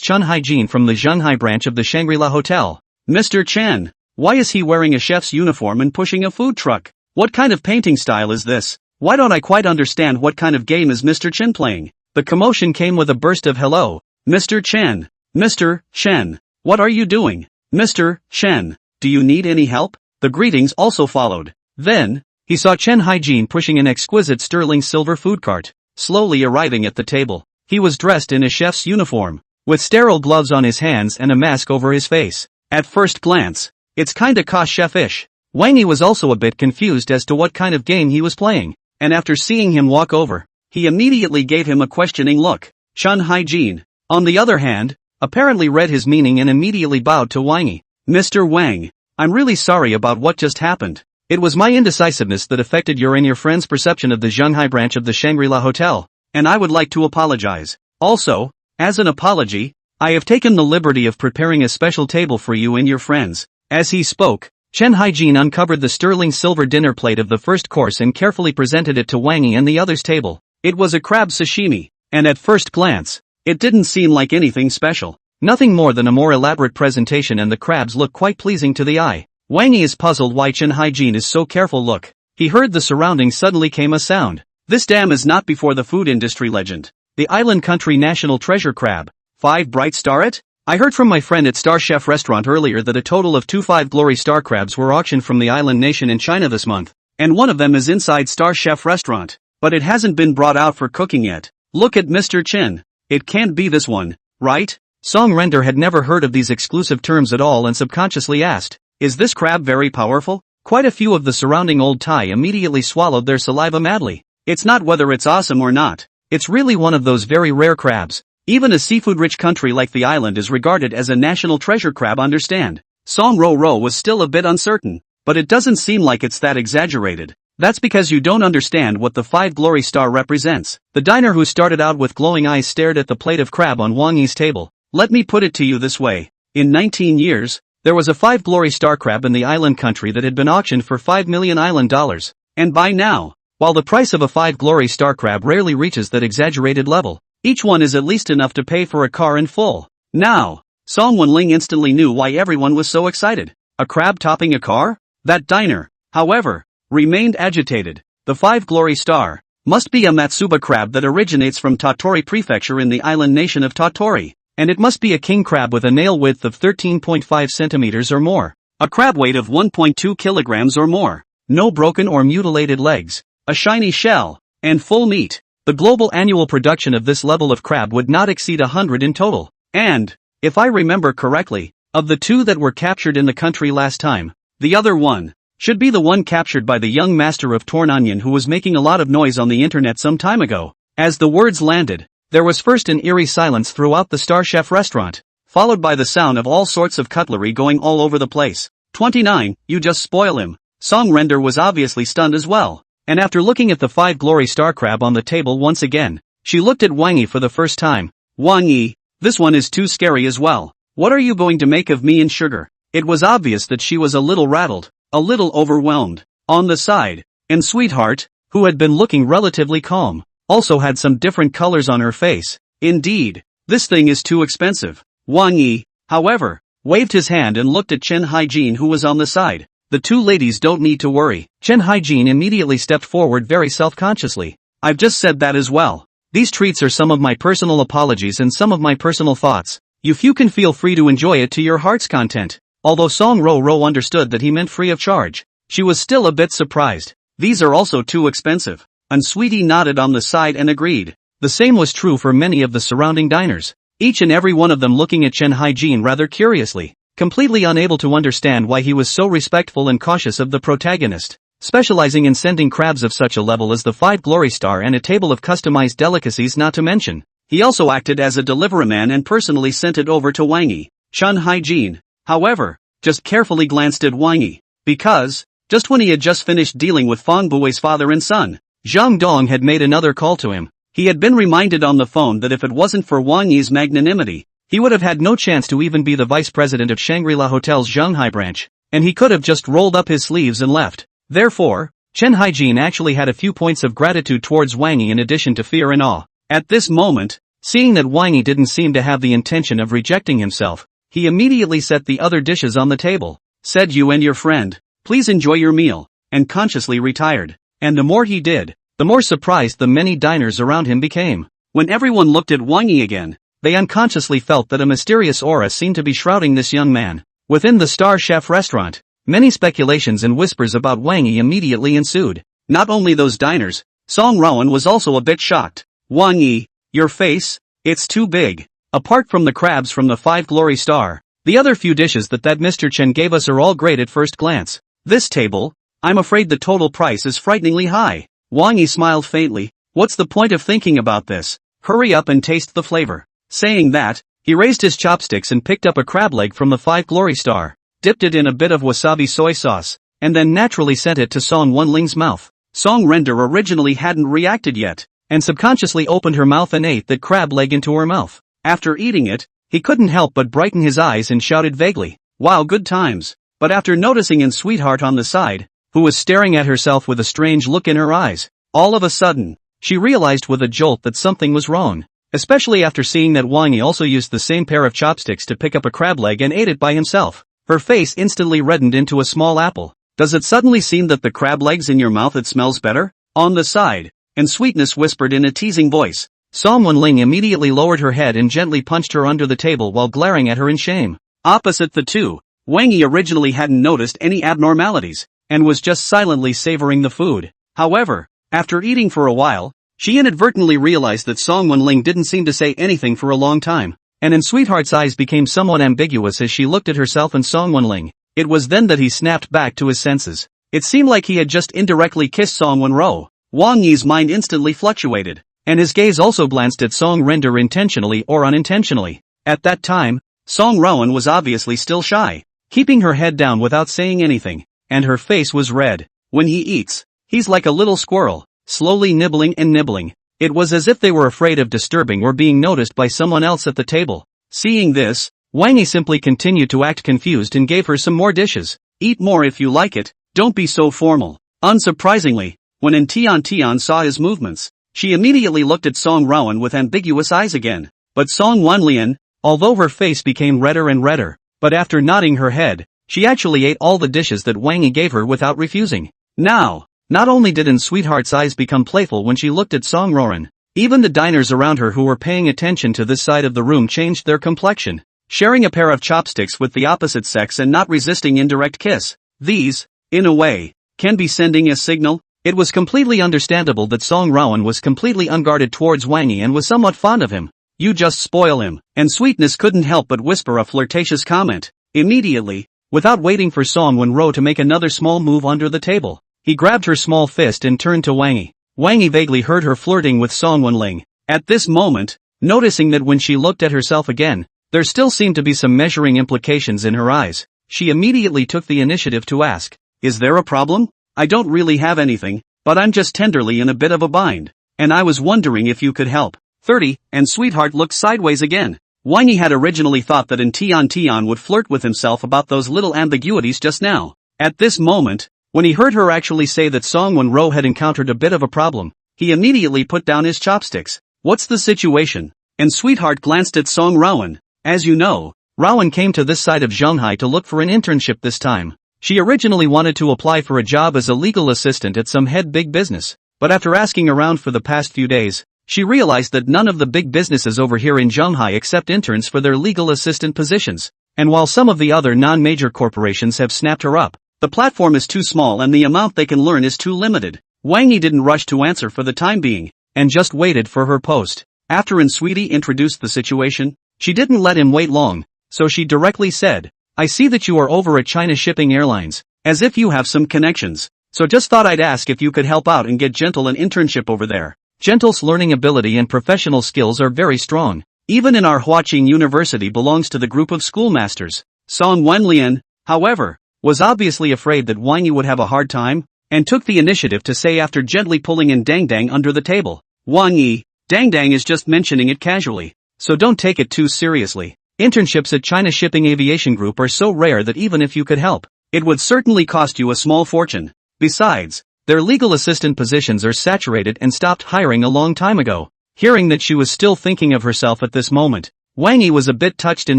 Chun Hygiene from the Shanghai branch of the Shangri-La Hotel. "Mr. Chen, why is he wearing a chef's uniform and pushing a food truck? What kind of painting style is this? Why don't I quite understand what kind of game is Mr. Chen playing?" The commotion came with a burst of "Hello, Mr. Chen. Mr. Chen, what are you doing? Mr. Chen, do you need any help?" The greetings also followed. Then, he saw Chen Hygiene pushing an exquisite sterling silver food cart, slowly arriving at the table. He was dressed in a chef's uniform, with sterile gloves on his hands and a mask over his face. At first glance, It's kinda chef-ish. Wang Yi was also a bit confused as to what kind of game he was playing, and after seeing him walk over, he immediately gave him a questioning look. Chen Haijin, on the other hand, apparently read his meaning and immediately bowed to Wang Yi. Mr. Wang, I'm really sorry about what just happened. It was my indecisiveness that affected your and your friend's perception of the Shanghai branch of the Shangri-La Hotel, and I would like to apologize. Also, as an apology, I have taken the liberty of preparing a special table for you and your friends. As he spoke, Chen Haijin uncovered the sterling silver dinner plate of the first course and carefully presented it to Wang Yi and the others' table. It was a crab sashimi, and at first glance, it didn't seem like anything special. Nothing more than a more elaborate presentation, and the crabs look quite pleasing to the eye. Wang Yi is puzzled why Chen Haijin is so careful. Look. He heard the surroundings suddenly came a sound. This dam is not before the food industry legend. The island country national treasure crab. 5 bright star it? I heard from my friend at Star Chef Restaurant earlier that a total of 2 5 glory star crabs were auctioned from the island nation in China this month. And one of them is inside Star Chef Restaurant. But it hasn't been brought out for cooking yet. Look at Mr. Chen. It can't be this one, right? Song Wenrou had never heard of these exclusive terms at all and subconsciously asked, is this crab very powerful? Quite a few of the surrounding old Thai immediately swallowed their saliva madly. It's not whether it's awesome or not. It's really one of those very rare crabs. Even a seafood-rich country like the island is regarded as a national treasure crab, understand? Song Wenrou was still a bit uncertain, but it doesn't seem like it's that exaggerated. That's because you don't understand what the 5 glory star represents. The diner who started out with glowing eyes stared at the plate of crab on Wang Yi's table. Let me put it to you this way. In 19 years, there was a 5 glory star crab in the island country that had been auctioned for $5 million island dollars. And by now, while the price of a 5 glory star crab rarely reaches that exaggerated level, each one is at least enough to pay for a car in full. Now, Song Wenling instantly knew why everyone was so excited. A crab topping a car? That diner, however, remained agitated. The 5 glory star must be a Matsuba crab that originates from Tottori Prefecture in the island nation of Tottori, and it must be a king crab with a nail width of 13.5 centimeters or more, a crab weight of 1.2 kilograms or more, no broken or mutilated legs, a shiny shell, and full meat. The global annual production of this level of crab would not exceed 100 in total. And, if I remember correctly, of the 2 that were captured in the country last time, the other one should be the one captured by the young master of Torn Onion who was making a lot of noise on the internet some time ago. As the words landed, there was first an eerie silence throughout the Star Chef restaurant, followed by the sound of all sorts of cutlery going all over the place. 29, you just spoil him. Song Wenrou was obviously stunned as well, and after looking at the 5 glory star crab on the table once again, she looked at Wang Yi for the first time. Wang Yi, this one is too scary as well. What are you going to make of me and sugar? It was obvious that she was a little rattled, a little overwhelmed. On the side, and Sweetheart, who had been looking relatively calm, also had some different colors on her face. Indeed, this thing is too expensive. Wang Yi, however, waved his hand and looked at Chen Haijin who was on the side. The 2 ladies don't need to worry. Chen Haijin immediately stepped forward very self-consciously. I've just said that as well. These treats are some of my personal apologies and some of my personal thoughts. You few can feel free to enjoy it to your heart's content. Although Song Wenrou understood that he meant free of charge, she was still a bit surprised. These are also too expensive. And Sweetie nodded on the side and agreed. The same was true for many of the surrounding diners, each and every one of them looking at Chen Haijin rather curiously, completely unable to understand why he was so respectful and cautious of the protagonist, specializing in sending crabs of such a level as the 5 glory star and a table of customized delicacies not to mention. He also acted as a deliveryman and personally sent it over to Wang Yi. Chen Haijin, however, just carefully glanced at Wang Yi, because, just when he had just finished dealing with Fang Bui's father and son, Zhang Dong had made another call to him. He had been reminded on the phone that if it wasn't for Wang Yi's magnanimity, he would have had no chance to even be the vice president of Shangri-La Hotel's Shanghai branch, and he could have just rolled up his sleeves and left. Therefore, Chen Haijin actually had a few points of gratitude towards Wang Yi in addition to fear and awe. At this moment, seeing that Wang Yi didn't seem to have the intention of rejecting himself, he immediately set the other dishes on the table, said you and your friend, please enjoy your meal, and consciously retired. And the more he did, the more surprised the many diners around him became. When everyone looked at Wang Yi again, they unconsciously felt that a mysterious aura seemed to be shrouding this young man. Within the Star Chef restaurant, many speculations and whispers about Wang Yi immediately ensued. Not only those diners, Song Wenrou was also a bit shocked. Wang Yi, your face, it's too big. Apart from the crabs from the 5 glory star, The other few dishes that Mr. Chen gave us are all great at first glance. This table? I'm afraid the total price is frighteningly high. Wang Yi smiled faintly. What's the point of thinking about this? Hurry up and taste the flavor. Saying that, he raised his chopsticks and picked up a crab leg from the 5 glory star, dipped it in a bit of wasabi soy sauce, and then naturally sent it to Song Wenling's mouth. Song Wenrou originally hadn't reacted yet, and subconsciously opened her mouth and ate that crab leg into her mouth. After eating it, he couldn't help but brighten his eyes and shouted vaguely, "Wow, good times." But after noticing in Sweetheart on the side, who was staring at herself with a strange look in her eyes, all of a sudden, she realized with a jolt that something was wrong. Especially after seeing that Wang Yi also used the same pair of chopsticks to pick up a crab leg and ate it by himself. Her face instantly reddened into a small apple. Does it suddenly seem that the crab leg's in your mouth it smells better? On the side, and Sweetness whispered in a teasing voice. Song Wenling immediately lowered her head and gently punched her under the table while glaring at her in shame. Opposite the two, Wang Yi originally hadn't noticed any abnormalities, and was just silently savoring the food. However, after eating for a while, she inadvertently realized that Song Wenling didn't seem to say anything for a long time, and in Sweetheart's eyes became somewhat ambiguous as she looked at herself and Song Wenling. It was then that he snapped back to his senses. It seemed like he had just indirectly kissed Song Wenrou. Wang Yi's mind instantly fluctuated, and his gaze also glanced at Song Wenrou intentionally or unintentionally. At that time, Song Wenrou was obviously still shy, keeping her head down without saying anything, and her face was red. When he eats, he's like a little squirrel, slowly nibbling and nibbling. It was as if they were afraid of disturbing or being noticed by someone else at the table. Seeing this, Wang Yi simply continued to act confused and gave her some more dishes. Eat more if you like it, don't be so formal. Unsurprisingly, when Tian saw his movements, she immediately looked at Song Wenrou with ambiguous eyes again. But Song Wenlian, although her face became redder and redder, but after nodding her head, she actually ate all the dishes that Wang Yi gave her without refusing. Now, not only did Sweetheart's eyes become playful when she looked at Song Wenrou, even the diners around her who were paying attention to this side of the room changed their complexion. Sharing a pair of chopsticks with the opposite sex and not resisting indirect kiss. These, in a way, can be sending a signal. It was completely understandable that Song Wenrou was completely unguarded towards Wang Yi and was somewhat fond of him. You just spoil him. And Sweetness couldn't help but whisper a flirtatious comment. Immediately, without waiting for Song Wenrou to make another small move under the table, he grabbed her small fist and turned to Wang Yi. Wang Yi vaguely heard her flirting with Song Wenling. At this moment, noticing that when she looked at herself again, there still seemed to be some measuring implications in her eyes, she immediately took the initiative to ask, "Is there a problem? I don't really have anything, but I'm just tenderly in a bit of a bind, and I was wondering if you could help." 30, and Sweetheart looked sideways again. Wang Yi had originally thought that Tian would flirt with himself about those little ambiguities just now. At this moment, when he heard her actually say that Song Wenrou had encountered a bit of a problem, he immediately put down his chopsticks. What's the situation? And Sweetheart glanced at Song Wenrou. As you know, Rowan came to this side of Shanghai to look for an internship this time. She originally wanted to apply for a job as a legal assistant at some head big business, but after asking around for the past few days, she realized that none of the big businesses over here in Shanghai accept interns for their legal assistant positions, and while some of the other non-major corporations have snapped her up, the platform is too small and the amount they can learn is too limited. Wang Yi didn't rush to answer for the time being, and just waited for her post. After Sweetie introduced the situation, she didn't let him wait long, so she directly said, "I see that you are over at China Shipping Airlines, as if you have some connections, so just thought I'd ask if you could help out and get Gentle an internship over there." Gentle's learning ability and professional skills are very strong. Even in our Huaqing University belongs to the group of schoolmasters. Song Wenlian, however, was obviously afraid that Wang Yi would have a hard time, and took the initiative to say after gently pulling in Dang Dang under the table, "Wang Yi, Dang Dang is just mentioning it casually, so don't take it too seriously. Internships at China Shipping Aviation Group are so rare that even if you could help, it would certainly cost you a small fortune. Besides, their legal assistant positions are saturated and stopped hiring a long time ago." Hearing that she was still thinking of herself at this moment, Wang Yi was a bit touched in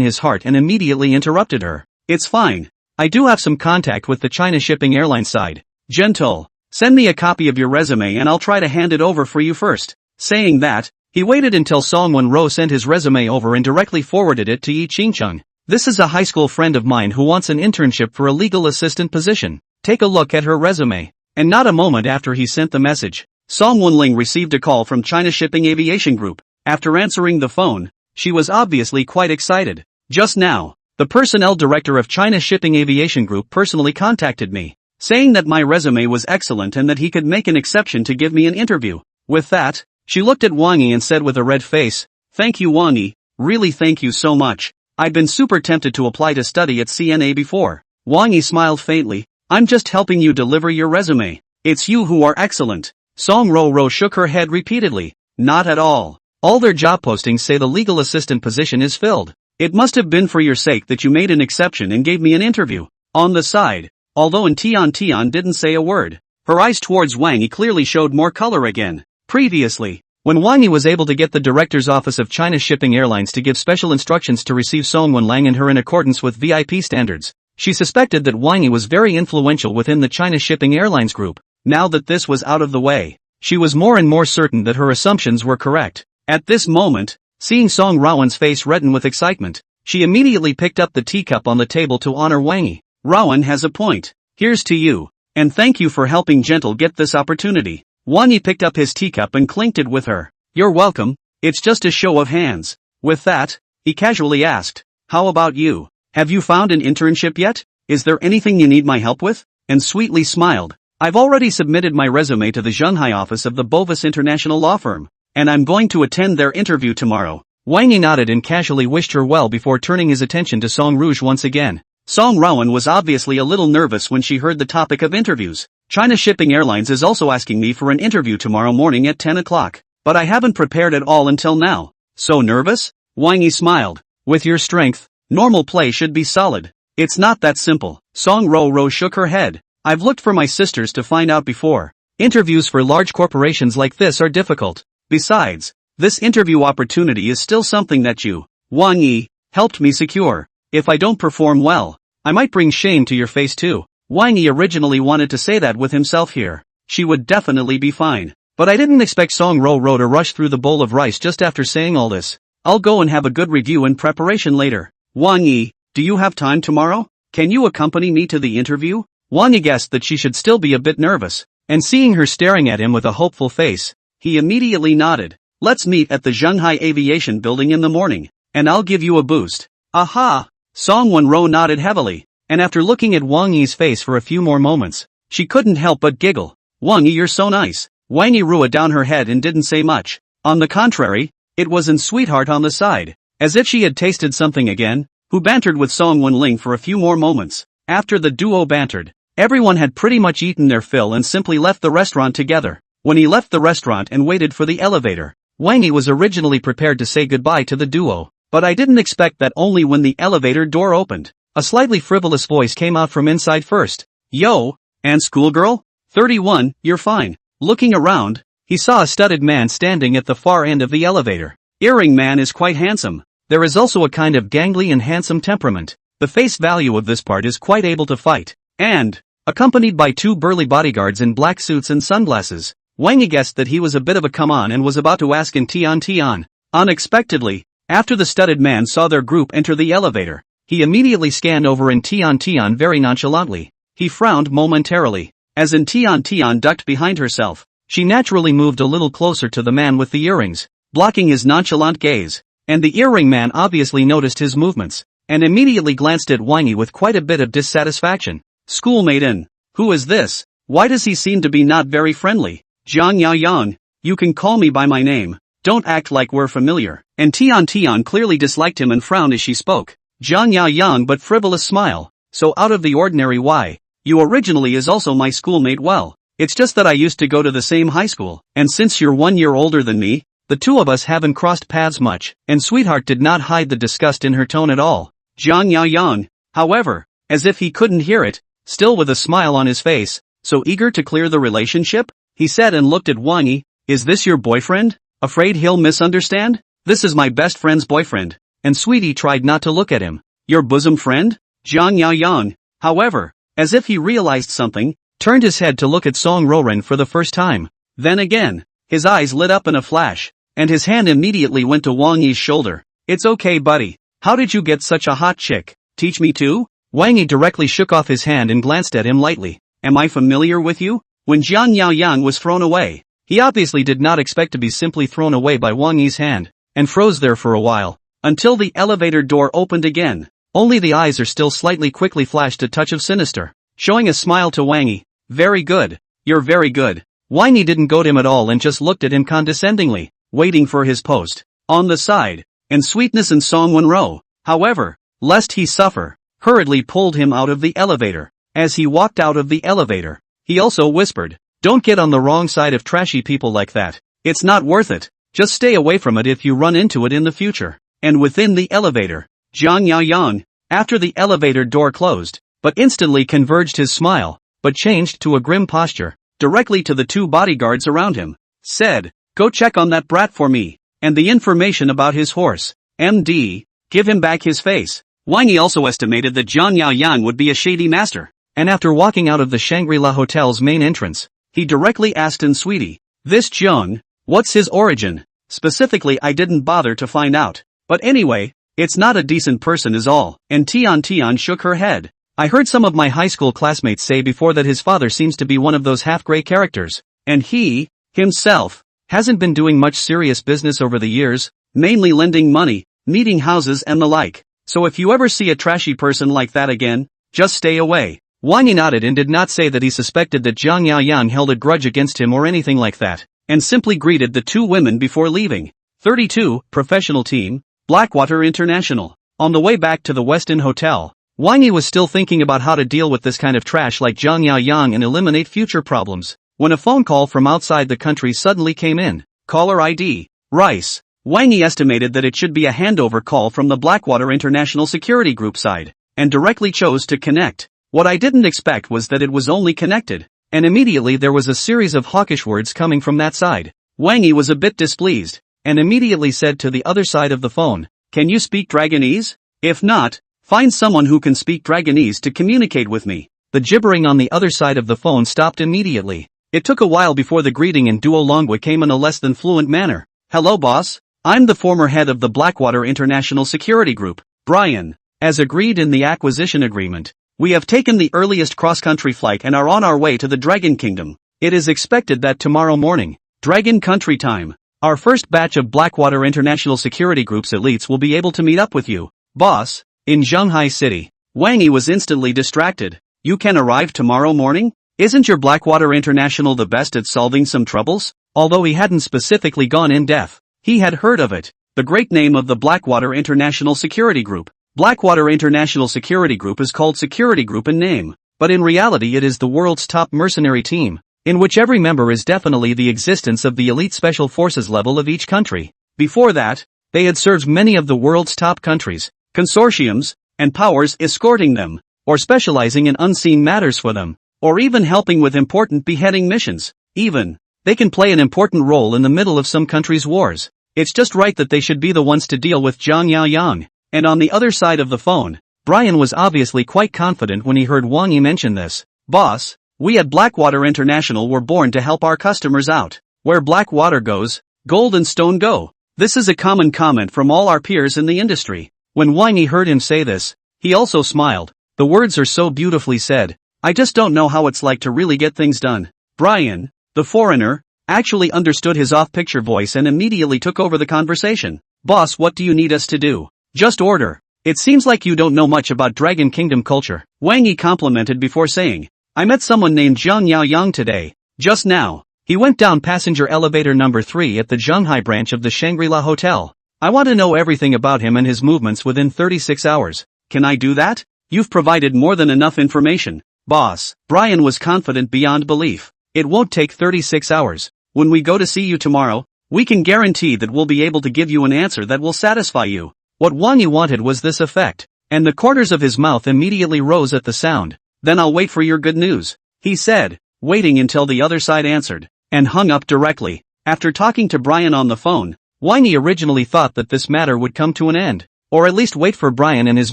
his heart and immediately interrupted her. "It's fine. I do have some contact with the China Shipping Airline side. Gentle, send me a copy of your resume and I'll try to hand it over for you first." Saying that, he waited until Song Wenrou sent his resume over and directly forwarded it to Yi Qingcheng. "This is a high school friend of mine who wants an internship for a legal assistant position. Take a look at her resume." And not a moment after he sent the message, Song Wenling received a call from China Shipping Aviation Group. After answering the phone, she was obviously quite excited. Just now, The personnel director of China Shipping Aviation Group personally contacted me, saying that my resume was excellent and that he could make an exception to give me an interview. With that, she looked at Wang Yi and said with a red face, "Thank you, Wang Yi, really thank you so much. I've been super tempted to apply to study at CNA before." Wang Yi smiled faintly, "I'm just helping you deliver your resume. It's you who are excellent." Song Wenrou shook her head repeatedly, "Not at all. All their job postings say the legal assistant position is filled. It must have been for your sake that you made an exception and gave me an interview." On the side, although Tian didn't say a word, her eyes towards Wang Yi clearly showed more color again. Previously, when Wang Yi was able to get the director's office of China Shipping Airlines to give special instructions to receive Song Wenlang and her in accordance with VIP standards, she suspected that Wang Yi was very influential within the China Shipping Airlines group. Now that this was out of the way, she was more and more certain that her assumptions were correct. At this moment, seeing Song Wenrou's face redden with excitement, she immediately picked up the teacup on the table to honor Wang Yi. "Rowan has a point. Here's to you. And thank you for helping Gentle get this opportunity." Wang Yi picked up his teacup and clinked it with her. "You're welcome, it's just a show of hands." With that, he casually asked, "How about you? Have you found an internship yet? Is there anything you need my help with?" And sweetly smiled. "I've already submitted my resume to the Shanghai office of the Bovis International Law Firm, and I'm going to attend their interview tomorrow." Wang Yi nodded and casually wished her well before turning his attention to Song Rouge once again. Song Wenrou was obviously a little nervous when she heard the topic of interviews. "China Shipping Airlines is also asking me for an interview tomorrow morning at 10 o'clock, but I haven't prepared at all until now." "So nervous?" Wang Yi smiled. "With your strength, normal play should be solid. It's not that simple." Song Wenrou shook her head. "I've looked for my sisters to find out before. Interviews for large corporations like this are difficult. Besides, this interview opportunity is still something that you, Wang Yi, helped me secure. If I don't perform well, I might bring shame to your face too." Wang Yi originally wanted to say that with himself here. She would definitely be fine. But I didn't expect Song Wenrou to rush through the bowl of rice just after saying all this. "I'll go and have a good review and preparation later." "Wang Yi, do you have time tomorrow? Can you accompany me to the interview?" Wang Yi guessed that she should still be a bit nervous, and seeing her staring at him with a hopeful face, he immediately nodded. "Let's meet at the Shanghai Aviation Building in the morning, and I'll give you a boost." "Aha!" Song Wenrou nodded heavily, and after looking at Wang Yi's face for a few more moments, she couldn't help but giggle. "Wang Yi, you're so nice." Wang Yi rolled down her head and didn't say much. On the contrary, it was in sweetheart on the side, as if she had tasted something again, who bantered with Song Wenling for a few more moments. After the duo bantered, everyone had pretty much eaten their fill and simply left the restaurant together. When he left the restaurant and waited for the elevator, Wang Yi was originally prepared to say goodbye to the duo, but I didn't expect that. Only when the elevator door opened, a slightly frivolous voice came out from inside first. "Yo, and schoolgirl? 31, you're fine." Looking around, he saw a studded man standing at the far end of the elevator. Earring man is quite handsome. There is also a kind of gangly and handsome temperament. The face value of this part is quite able to fight. And, accompanied by two burly bodyguards in black suits and sunglasses, Wang Yi guessed that he was a bit of a come-on and was about to ask in Tian. Unexpectedly, after the studded man saw their group enter the elevator, he immediately scanned over in Tian very nonchalantly. He frowned momentarily. As in Tian ducked behind herself, she naturally moved a little closer to the man with the earrings, blocking his nonchalant gaze, and the earring man obviously noticed his movements, and immediately glanced at Wang Yi with quite a bit of dissatisfaction. "Schoolmate in. Who is this? Why does he seem to be not very friendly?" "Jiang Yaoyang, you can call me by my name. Don't act like we're familiar." And Tian clearly disliked him and frowned as she spoke. Jiang Yaoyang but frivolous smile. "So out of the ordinary, why? You originally is also my schoolmate. Well, it's just that I used to go to the same high school, and since you're 1 year older than me, the two of us haven't crossed paths much." And sweetheart did not hide the disgust in her tone at all. Jiang Yaoyang, however, as if he couldn't hear it, still with a smile on his face, "So eager to clear the relationship?" he said and looked at Wang Yi. "Is this your boyfriend? Afraid he'll misunderstand?" "This is my best friend's boyfriend." And sweetie tried not to look at him. "Your bosom friend?" Jiang Yaoyang, however, as if he realized something, turned his head to look at Song Wenrou for the first time. Then again, his eyes lit up in a flash, and his hand immediately went to Wang Yi's shoulder. "It's okay, buddy. How did you get such a hot chick? Teach me too?" Wang Yi directly shook off his hand and glanced at him lightly. "Am I familiar with you?" When Jiang Yaoyang was thrown away, he obviously did not expect to be simply thrown away by Wang Yi's hand, and froze there for a while, until the elevator door opened again. Only the eyes are still slightly quickly flashed a touch of sinister, showing a smile to Wang Yi. Very good. You're very good. Wang Yi didn't goad him at all and just looked at him condescendingly, waiting for his post. On the side, and Sweetness and Song Wenrou, however, lest he suffer, hurriedly pulled him out of the elevator. As he walked out of the elevator, he also whispered, "Don't get on the wrong side of trashy people like that. It's not worth it. Just stay away from it if you run into it in the future." And within the elevator, Zhang Yaoyang, after the elevator door closed, but instantly converged his smile, but changed to a grim posture, directly to the two bodyguards around him, said, "Go check on that brat for me, and the information about his horse, MD, give him back his face." Wang Yi also estimated that Zhang Yaoyang would be a shady master, and after walking out of the Shangri-La Hotel's main entrance, he directly asked in Sweetie, "This Zhang, what's his origin? Specifically, I didn't bother to find out. But anyway, it's not a decent person is all." And Tian shook her head. "I heard some of my high school classmates say before that his father seems to be one of those half-gray characters, and he, himself, hasn't been doing much serious business over the years, mainly lending money, meeting houses and the like. So if you ever see a trashy person like that again, just stay away." Wang Yi nodded and did not say that he suspected that Zhang Yaoyang held a grudge against him or anything like that, and simply greeted the two women before leaving. 32, Professional Team, Blackwater International. On the way back to the Westin Hotel, Wang Yi was still thinking about how to deal with this kind of trash like Zhang Yaoyang and eliminate future problems, when a phone call from outside the country suddenly came in. Caller ID, Rice. Wang Yi estimated that it should be a handover call from the Blackwater International Security Group side, and directly chose to connect. What I didn't expect was that it was only connected, and immediately there was a series of hawkish words coming from that side. Wang Yi was a bit displeased, and immediately said to the other side of the phone, "Can you speak Dragonese? If not, find someone who can speak Dragonese to communicate with me." The gibbering on the other side of the phone stopped immediately. It took a while before the greeting in Duolongua came in a less than fluent manner. "Hello boss, I'm the former head of the Blackwater International Security Group, Brian. As agreed in the acquisition agreement, we have taken the earliest cross-country flight and are on our way to the Dragon Kingdom. It is expected that tomorrow morning, Dragon Country time, our first batch of Blackwater International Security Group's elites will be able to meet up with you, boss, in Shanghai City." Wang Yi was instantly distracted. "You can arrive tomorrow morning? Isn't your Blackwater International the best at solving some troubles?" Although he hadn't specifically gone in depth, he had heard of it, the great name of the Blackwater International Security Group. Blackwater International Security Group is called Security Group in name, but in reality it is the world's top mercenary team, in which every member is definitely the existence of the elite special forces level of each country. Before that, they had served many of the world's top countries, consortiums, and powers escorting them, or specializing in unseen matters for them, or even helping with important beheading missions. Even, they can play an important role in the middle of some countries' wars. It's just right that they should be the ones to deal with Zhang Yaoyang. And on the other side of the phone, Brian was obviously quite confident when he heard Wang Yi mention this. "Boss, we at Blackwater International were born to help our customers out. Where Blackwater goes, gold and stone go." This is a common comment from all our peers in the industry. When Wang Yi heard him say this, he also smiled. The words are so beautifully said. I just don't know how it's like to really get things done. Brian, the foreigner, actually understood his off-picture voice and immediately took over the conversation. "Boss, what do you need us to do?" "Just order. It seems like you don't know much about Dragon Kingdom culture," Wang Yi complimented before saying, "I met someone named Zhang Yaoyang today, just now. He went down passenger elevator number 3 at the Shanghai branch of the Shangri-La Hotel. I want to know everything about him and his movements within 36 hours. Can I do that?" "You've provided more than enough information, boss." Brian was confident beyond belief. "It won't take 36 hours. When we go to see you tomorrow, we can guarantee that we'll be able to give you an answer that will satisfy you." What Wang Yi wanted was this effect, and the corners of his mouth immediately rose at the sound. "Then I'll wait for your good news," he said, waiting until the other side answered, and hung up directly. After talking to Brian on the phone, Wang Yi originally thought that this matter would come to an end, or at least wait for Brian and his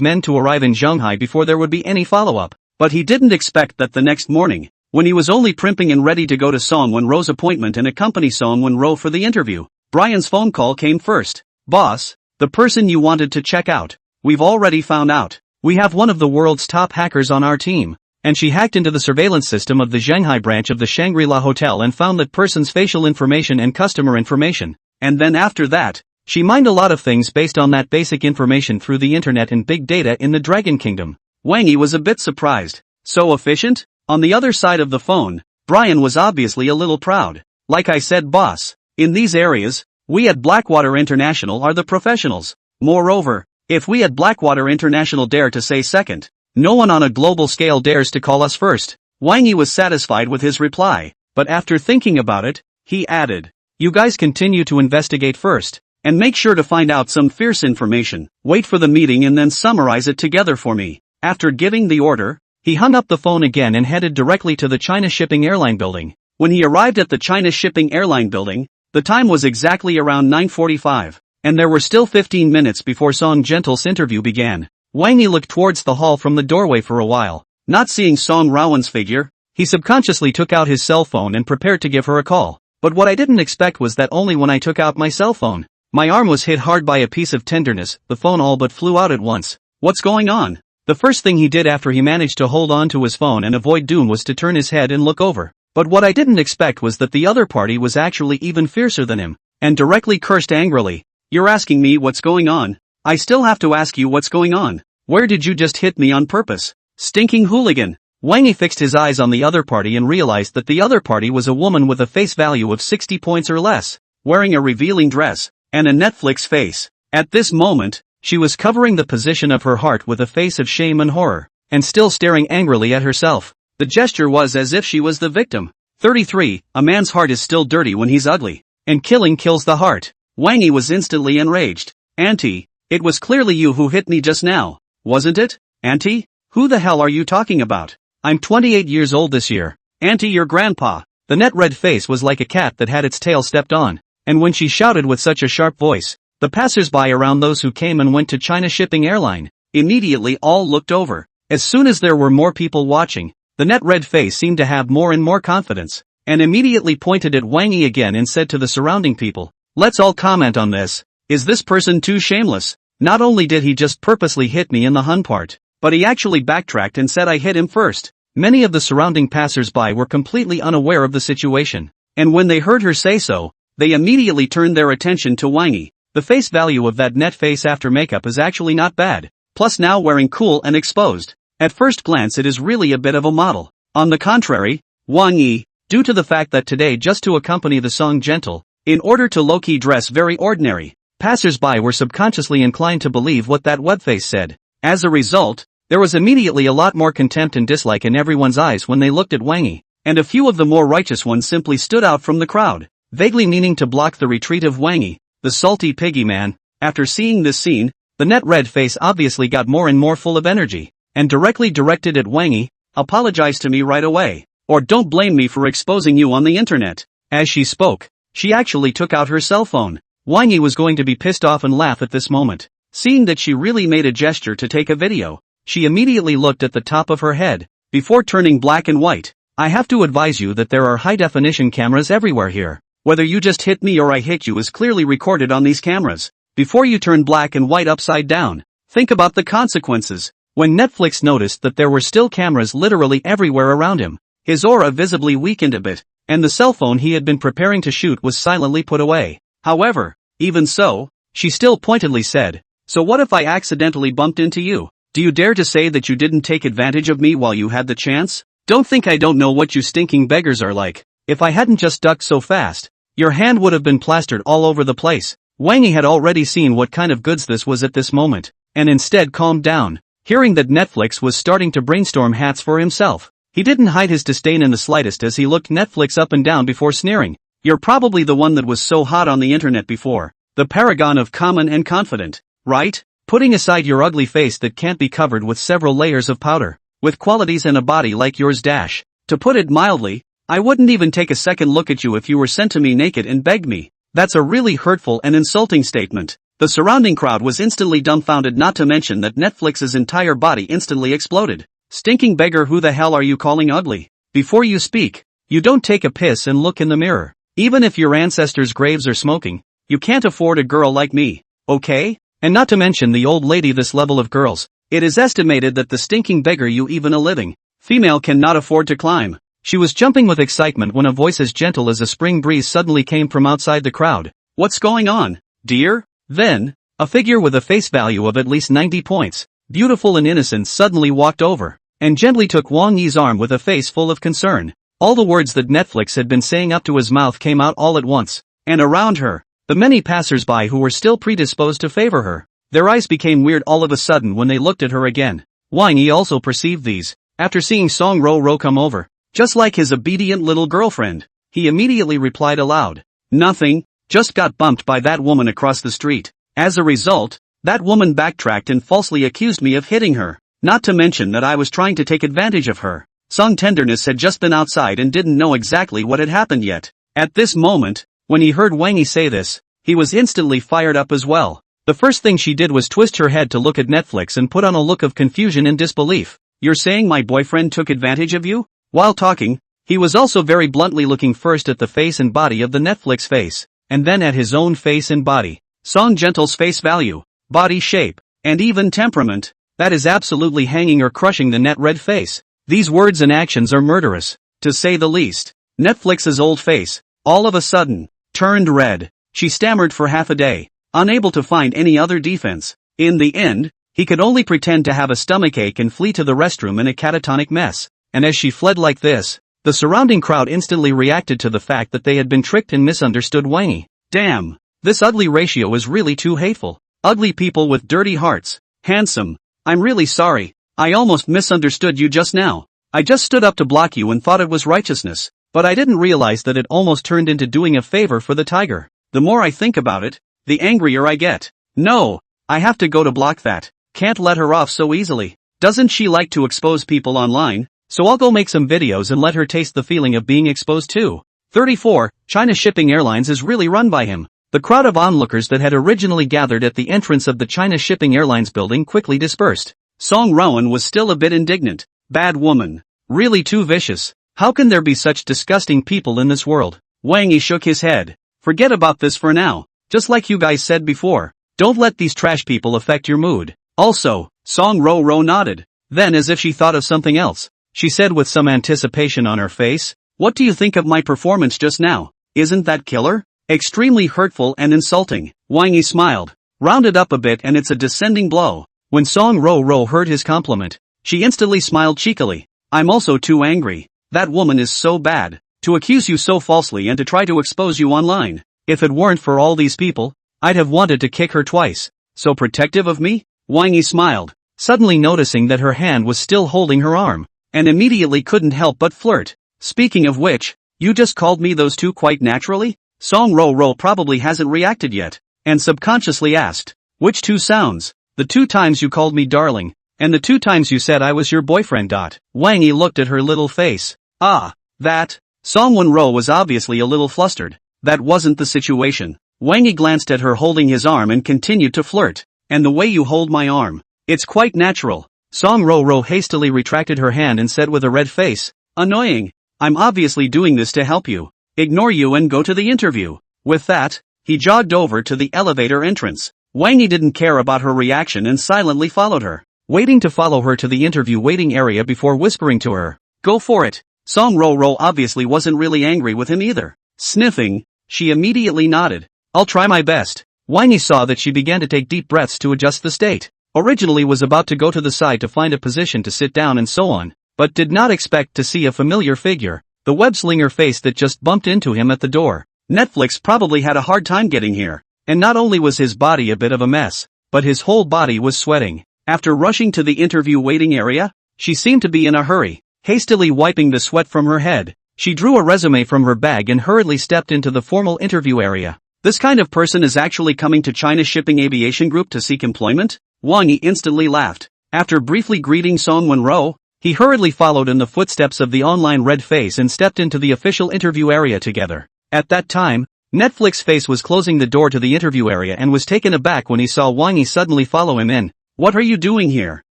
men to arrive in Shanghai before there would be any follow-up. But he didn't expect that the next morning, when he was only primping and ready to go to Song Wenrou's appointment and accompany Song Wenrou for the interview, Brian's phone call came first. "Boss, the person you wanted to check out, we've already found out. We have one of the world's top hackers on our team, and she hacked into the surveillance system of the Shanghai branch of the Shangri-La Hotel and found that person's facial information and customer information, and then after that, She mined a lot of things based on that basic information through the internet and big data in the Dragon Kingdom. Wang Yi was a bit surprised. So efficient? On the other side of the phone, Brian was obviously a little proud. Like I said, boss, in these areas, we at Blackwater International are the professionals. Moreover, if we at Blackwater International dare to say second, no one on a global scale dares to call us first. Wang Yi was satisfied with his reply, but after thinking about it, he added, you guys continue to investigate first, and make sure to find out some fierce information. Wait for the meeting and then summarize it together for me. After giving the order, he hung up the phone again and headed directly to the China Shipping Airline building. When he arrived at the China Shipping Airline building, the time was exactly around 9:45, and there were still 15 minutes before Song Gentle's interview began. Wang Yi looked towards the hall from the doorway for a while. Not seeing Song Wenrou's figure, he subconsciously took out his cell phone and prepared to give her a call. But what I didn't expect was that only when I took out my cell phone, my arm was hit hard by a piece of tenderness, the phone all but flew out at once. What's going on? The first thing he did after he managed to hold on to his phone and avoid doom was to turn his head and look over. But what I didn't expect was that the other party was actually even fiercer than him, and directly cursed angrily. You're asking me what's going on? I still have to ask you what's going on. Where did you just hit me on purpose? Stinking hooligan. Wang Yi fixed his eyes on the other party and realized that the other party was a woman with a face value of 60 points or less, wearing a revealing dress, and a Netflix face. At this moment, she was covering the position of her heart with a face of shame and horror, and still staring angrily at herself. The gesture was as if she was the victim. 33. A man's heart is still dirty when he's ugly, and killing kills the heart. Wang Yi was instantly enraged. Auntie, it was clearly you who hit me just now, wasn't it? Auntie? Who the hell are you talking about? I'm 28 years old this year. Auntie, your grandpa. The net red face was like a cat that had its tail stepped on, and when she shouted with such a sharp voice, the passers-by around those who came and went to China Shipping Airline immediately all looked over. As soon as there were more people watching, the net red face seemed to have more and more confidence, and immediately pointed at Wang Yi again and said to the surrounding people, let's all comment on this. Is this person too shameless? Not only did he just purposely hit me in the hun part, but he actually backtracked and said I hit him first. Many of the surrounding passers-by were completely unaware of the situation, and when they heard her say so, they immediately turned their attention to Wang Yi. The face value of that net face after makeup is actually not bad, plus now wearing cool and exposed. At first glance it is really a bit of a model. On the contrary, Wang Yi, due to the fact that today just to accompany the Song Gentle, in order to low-key dress very ordinary, passers-by were subconsciously inclined to believe what that webface said. As a result, there was immediately a lot more contempt and dislike in everyone's eyes when they looked at Wang Yi, and a few of the more righteous ones simply stood out from the crowd, vaguely meaning to block the retreat of Wang Yi, the salty piggy man. After seeing this scene, the net red face obviously got more and more full of energy, and directly directed at Wang Yi, apologize to me right away, or don't blame me for exposing you on the internet. As she spoke, she actually took out her cell phone. Wang Yi was going to be pissed off and laugh at this moment. Seeing that she really made a gesture to take a video, she immediately looked at the top of her head, before turning black and white. I have to advise you that there are high-definition cameras everywhere here. Whether you just hit me or I hit you is clearly recorded on these cameras. Before you turn black and white upside down, think about the consequences. When Netflix noticed that there were still cameras literally everywhere around him, his aura visibly weakened a bit, and the cell phone he had been preparing to shoot was silently put away. However, even so, she still pointedly said, so what if I accidentally bumped into you? Do you dare to say that you didn't take advantage of me while you had the chance? Don't think I don't know what you stinking beggars are like. If I hadn't just ducked so fast, your hand would have been plastered all over the place. Wang Yi had already seen what kind of goods this was at this moment, and instead calmed down. Hearing that Netflix was starting to brainstorm hats for himself, he didn't hide his disdain in the slightest as he looked Netflix up and down before sneering. You're probably the one that was so hot on the internet before, the paragon of common and confident, right? Putting aside your ugly face that can't be covered with several layers of powder, with qualities and a body like yours dash. To put it mildly, I wouldn't even take a second look at you if you were sent to me naked and begged me. That's a really hurtful and insulting statement. The surrounding crowd was instantly dumbfounded, not to mention that Netflix's entire body instantly exploded. Stinking beggar, who the hell are you calling ugly? Before you speak, you don't take a piss and look in the mirror. Even if your ancestors' graves are smoking, you can't afford a girl like me, okay? And not to mention the old lady, this level of girls. It is estimated that the stinking beggar, you even a living female cannot afford to climb. She was jumping with excitement when a voice as gentle as a spring breeze suddenly came from outside the crowd. What's going on, dear? Then, a figure with a face value of at least 90 points, beautiful and innocent, suddenly walked over, and gently took Wang Yi's arm with a face full of concern. All the words that Netflix had been saying up to his mouth came out all at once, and around her, the many passers-by who were still predisposed to favor her, their eyes became weird all of a sudden when they looked at her again. Wang Yi also perceived these, after seeing Song Wenrou come over. Just like his obedient little girlfriend, he immediately replied aloud, "Nothing, just got bumped by that woman across the street. As a result, that woman backtracked and falsely accused me of hitting her, not to mention that I was trying to take advantage of her." Song Tenderness had just been outside and didn't know exactly what had happened yet. At this moment, when he heard Wang Yi say this, he was instantly fired up as well. The first thing she did was twist her head to look at Netflix and put on a look of confusion and disbelief. "You're saying my boyfriend took advantage of you?" While talking, he was also very bluntly looking first at the face and body of the Netflix face, and then at his own face and body. Song Gentle's face value, body shape, and even temperament, that is absolutely hanging or crushing the net red face. These words and actions are murderous, to say the least. Netflix's old face, all of a sudden, turned red. She stammered for half a day, unable to find any other defense. In the end, he could only pretend to have a stomachache and flee to the restroom in a catatonic mess. And as she fled like this, the surrounding crowd instantly reacted to the fact that they had been tricked and misunderstood Wang Yi. Damn, this ugly ratio is really too hateful. Ugly people with dirty hearts. Handsome, I'm really sorry, I almost misunderstood you just now. I just stood up to block you and thought it was righteousness, but I didn't realize that it almost turned into doing a favor for the tiger. The more I think about it, the angrier I get. No, I have to go to block that. Can't let her off so easily. Doesn't she like to expose people online? So I'll go make some videos and let her taste the feeling of being exposed too. 34. China Shipping Airlines is really run by him. The crowd of onlookers that had originally gathered at the entrance of the China Shipping Airlines building quickly dispersed. Song Wenrou was still a bit indignant. Bad woman. Really too vicious. How can there be such disgusting people in this world? Wang Yi shook his head. Forget about this for now. Just like you guys said before. Don't let these trash people affect your mood. Also, Song Wenrou nodded. Then, as if she thought of something else, she said with some anticipation on her face, "What do you think of my performance just now? Isn't that killer? Extremely hurtful and insulting." Wang Yi smiled, rounded up a bit, and it's a descending blow. When Song Wenrou heard his compliment, she instantly smiled cheekily. "I'm also too angry. That woman is so bad. To accuse you so falsely and to try to expose you online. If it weren't for all these people, I'd have wanted to kick her twice. So protective of me?" Wang Yi smiled, suddenly noticing that her hand was still holding her arm, and immediately couldn't help but flirt. "Speaking of which, you just called me those two quite naturally?" Song Wenrou probably hasn't reacted yet, and subconsciously asked, "Which two sounds? The 2 times you called me darling, and the 2 times you said I was your boyfriend." Wang Yi looked at her little face. "Ah, that." Song Wenrou was obviously a little flustered. "That wasn't the situation." Wang Yi glanced at her holding his arm and continued to flirt. "And the way you hold my arm, it's quite natural." Song Wenrou hastily retracted her hand and said with a red face, "Annoying. I'm obviously doing this to help you. Ignore you and go to the interview." With that, he jogged over to the elevator entrance. Wang Yi didn't care about her reaction and silently followed her, waiting to follow her to the interview waiting area before whispering to her, "Go for it." Song Wenrou obviously wasn't really angry with him either. Sniffing, she immediately nodded. "I'll try my best." Wang Yi saw that she began to take deep breaths to adjust the state. Originally was about to go to the side to find a position to sit down and so on, but did not expect to see a familiar figure, the web-slinger face that just bumped into him at the door. Netflix probably had a hard time getting here, and not only was his body a bit of a mess, but his whole body was sweating. After rushing to the interview waiting area, she seemed to be in a hurry. Hastily wiping the sweat from her head, she drew a resume from her bag and hurriedly stepped into the formal interview area. This kind of person is actually coming to China Shipping Aviation Group to seek employment? Wang Yi instantly laughed. After briefly greeting Song Wenrou, he hurriedly followed in the footsteps of the online red face and stepped into the official interview area together. At that time, Netflix face was closing the door to the interview area and was taken aback when he saw Wang Yi suddenly follow him in. "What are you doing here?"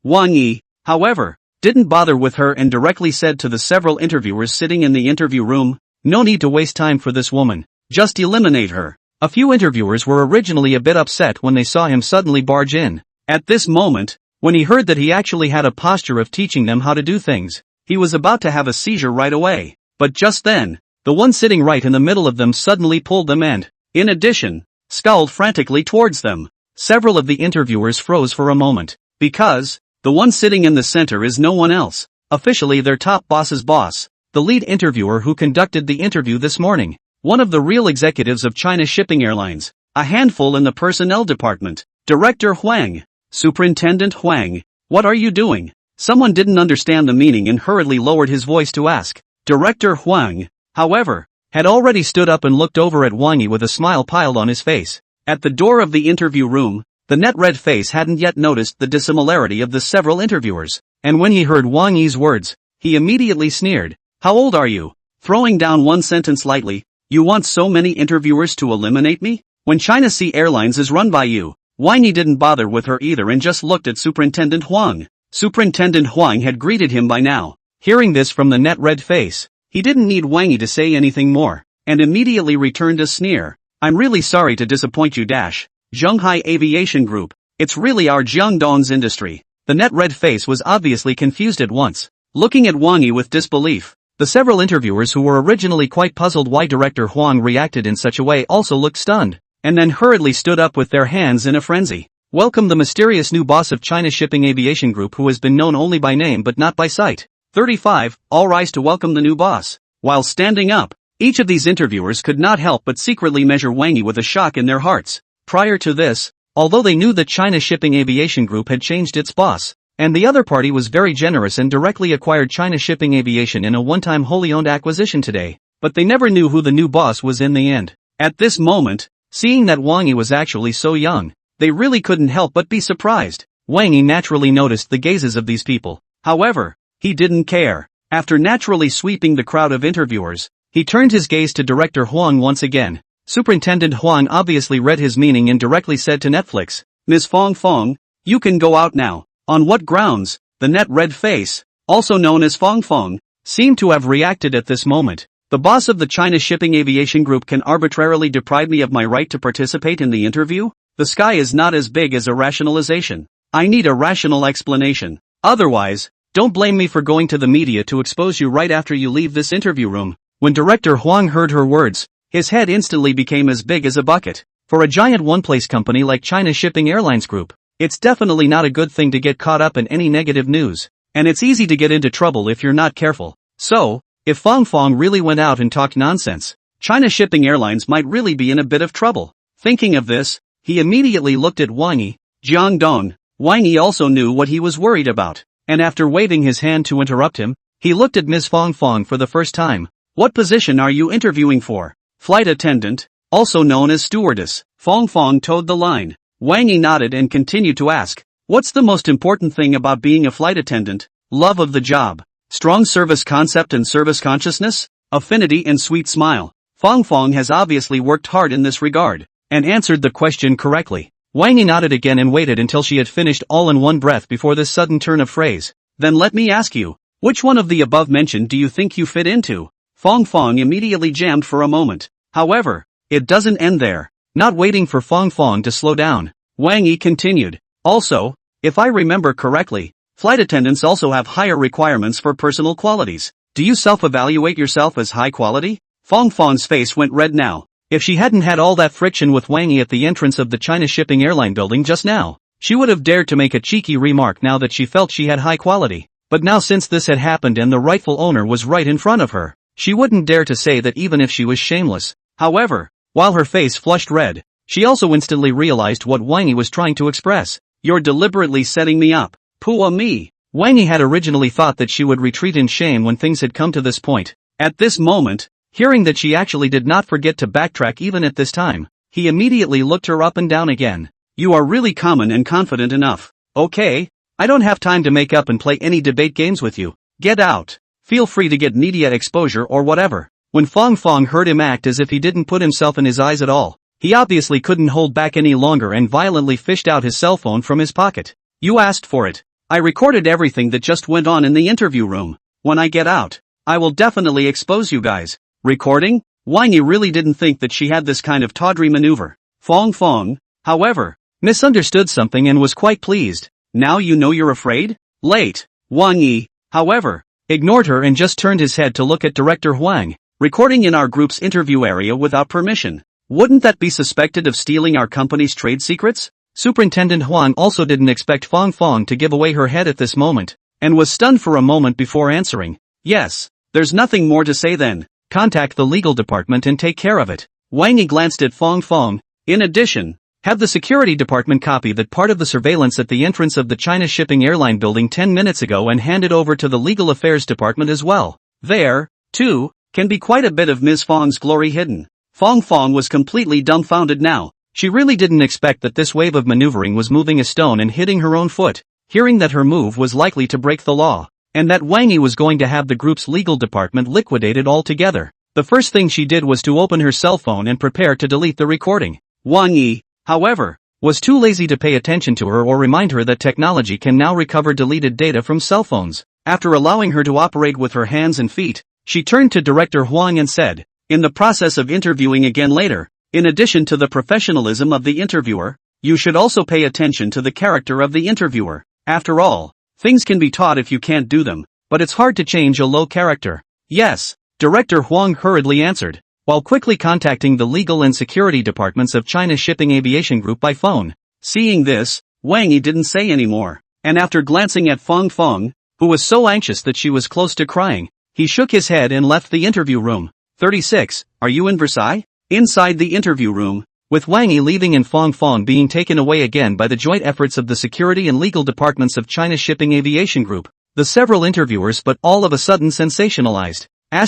Wang Yi, however, didn't bother with her and directly said to the several interviewers sitting in the interview room, "No need to waste time for this woman. Just eliminate her." A few interviewers were originally a bit upset when they saw him suddenly barge in. At this moment, when he heard that he actually had a posture of teaching them how to do things, he was about to have a seizure right away. But just then, the one sitting right in the middle of them suddenly pulled them and, in addition, scowled frantically towards them. Several of the interviewers froze for a moment, because the one sitting in the center is no one else, officially their top boss's boss, the lead interviewer who conducted the interview this morning, one of the real executives of China Shipping Airlines, a handful in the personnel department, Director Huang. Superintendent Huang, what are you doing? Someone didn't understand the meaning and hurriedly lowered his voice to ask. Director Huang, however, had already stood up and looked over at Wang Yi with a smile piled on his face. At the door of the interview room, the net red face hadn't yet noticed the dissimilarity of the several interviewers, and when he heard Wang Yi's words, he immediately sneered. How old are you? Throwing down one sentence lightly, you want so many interviewers to eliminate me? When China Sea Airlines is run by you. Wang Yi didn't bother with her either and just looked at Superintendent Huang. Superintendent Huang had greeted him by now. Hearing this from the net red face, he didn't need Wang Yi to say anything more, and immediately returned a sneer. I'm really sorry to disappoint you. Zhonghai Aviation Group. It's really our Jiangdong's industry. The net red face was obviously confused at once, looking at Wang Yi with disbelief. The several interviewers who were originally quite puzzled why Director Huang reacted in such a way also looked stunned, and then hurriedly stood up with their hands in a frenzy. Welcome the mysterious new boss of China Shipping Aviation Group who has been known only by name but not by sight. 35, all rise to welcome the new boss. While standing up, each of these interviewers could not help but secretly measure Wang Yi with a shock in their hearts. Prior to this, although they knew that China Shipping Aviation Group had changed its boss, and the other party was very generous and directly acquired China Shipping Aviation in a one-time wholly owned acquisition today, but they never knew who the new boss was in the end. At this moment, seeing that Wang Yi was actually so young, they really couldn't help but be surprised. Wang Yi naturally noticed the gazes of these people. However, he didn't care. After naturally sweeping the crowd of interviewers, he turned his gaze to Director Huang once again. Superintendent Huang obviously read his meaning and directly said to Netflix, Ms. Fong, you can go out now. On what grounds? The net red face, also known as Fong, seemed to have reacted at this moment. The boss of the China Shipping Aviation Group can arbitrarily deprive me of my right to participate in the interview? The sky is not as big as a rationalization. I need a rational explanation. Otherwise, don't blame me for going to the media to expose you right after you leave this interview room. When Director Huang heard her words, his head instantly became as big as a bucket. For a giant one-place company like China Shipping Airlines Group, it's definitely not a good thing to get caught up in any negative news, and it's easy to get into trouble if you're not careful. So, if Fong really went out and talked nonsense, China Shipping Airlines might really be in a bit of trouble. Thinking of this, he immediately looked at Wang Yi. Jiangdong. Wang Yi also knew what he was worried about, and after waving his hand to interrupt him, he looked at Ms. Fong for the first time. What position are you interviewing for? Flight attendant, also known as stewardess. Fong toed the line. Wang Yi nodded and continued to ask, what's the most important thing about being a flight attendant? Love of the job, strong service concept and service consciousness, affinity and sweet smile. Fong has obviously worked hard in this regard, and answered the question correctly. Wang Yi nodded again and waited until she had finished all in one breath before this sudden turn of phrase. Then let me ask you, which one of the above mentioned do you think you fit into? Fong immediately jammed for a moment. However, it doesn't end there. Not waiting for Fong to slow down, Wang Yi continued. Also, if I remember correctly, flight attendants also have higher requirements for personal qualities. Do you self-evaluate yourself as high quality? Fong's face went red now. If she hadn't had all that friction with Wang Yi at the entrance of the China Shipping Airline building just now, she would have dared to make a cheeky remark now that she felt she had high quality. But now since this had happened and the rightful owner was right in front of her, she wouldn't dare to say that even if she was shameless. However, while her face flushed red, she also instantly realized what Wang Yi was trying to express. You're deliberately setting me up. Poor me. Wang Yi had originally thought that she would retreat in shame when things had come to this point. At this moment, hearing that she actually did not forget to backtrack even at this time, he immediately looked her up and down again. You are really common and confident enough. Okay, I don't have time to make up and play any debate games with you. Get out. Feel free to get media exposure or whatever. When Fong heard him act as if he didn't put himself in his eyes at all, he obviously couldn't hold back any longer and violently fished out his cell phone from his pocket. You asked for it. I recorded everything that just went on in the interview room. When I get out, I will definitely expose you guys. Recording? Wang Yi really didn't think that she had this kind of tawdry maneuver. Fong, however, misunderstood something and was quite pleased. Now you know you're afraid? Late. Wang Yi, however, ignored her and just turned his head to look at Director Huang. Recording in our group's interview area without permission. Wouldn't that be suspected of stealing our company's trade secrets? Superintendent Huang also didn't expect Fong Fong to give away her head at this moment, and was stunned for a moment before answering. Yes, there's nothing more to say then. Contact the legal department and take care of it. Wang Yi glanced at Fong Fong. In addition, have the security department copy that part of the surveillance at the entrance of the China Shipping Airline building 10 minutes ago and hand it over to the legal affairs department as well. There, too, can be quite a bit of Ms. Fong's glory hidden. Fong Fong was completely dumbfounded now. She really didn't expect that this wave of maneuvering was moving a stone and hitting her own foot, hearing that her move was likely to break the law, and that Wang Yi was going to have the group's legal department liquidated altogether. The first thing she did was to open her cell phone and prepare to delete the recording. Wang Yi, however, was too lazy to pay attention to her or remind her that technology can now recover deleted data from cell phones. After allowing her to operate with her hands and feet, she turned to Director Huang and said, in the process of interviewing again later, in addition to the professionalism of the interviewer, you should also pay attention to the character of the interviewer. After all, things can be taught if you can't do them, but it's hard to change a low character. Yes, Director Huang hurriedly answered, while quickly contacting the legal and security departments of China Shipping Aviation Group by phone. Seeing this, Wang Yi didn't say any more, and after glancing at Fong Fong, who was so anxious that she was close to crying, he shook his head and left the interview room. 36. Are you in Versailles? Inside the interview room, with Wang Yi leaving and Fong Fong being taken away again by the joint efforts of the security and legal departments of China Shipping Aviation Group, the several interviewers but all of a sudden sensationalized. Our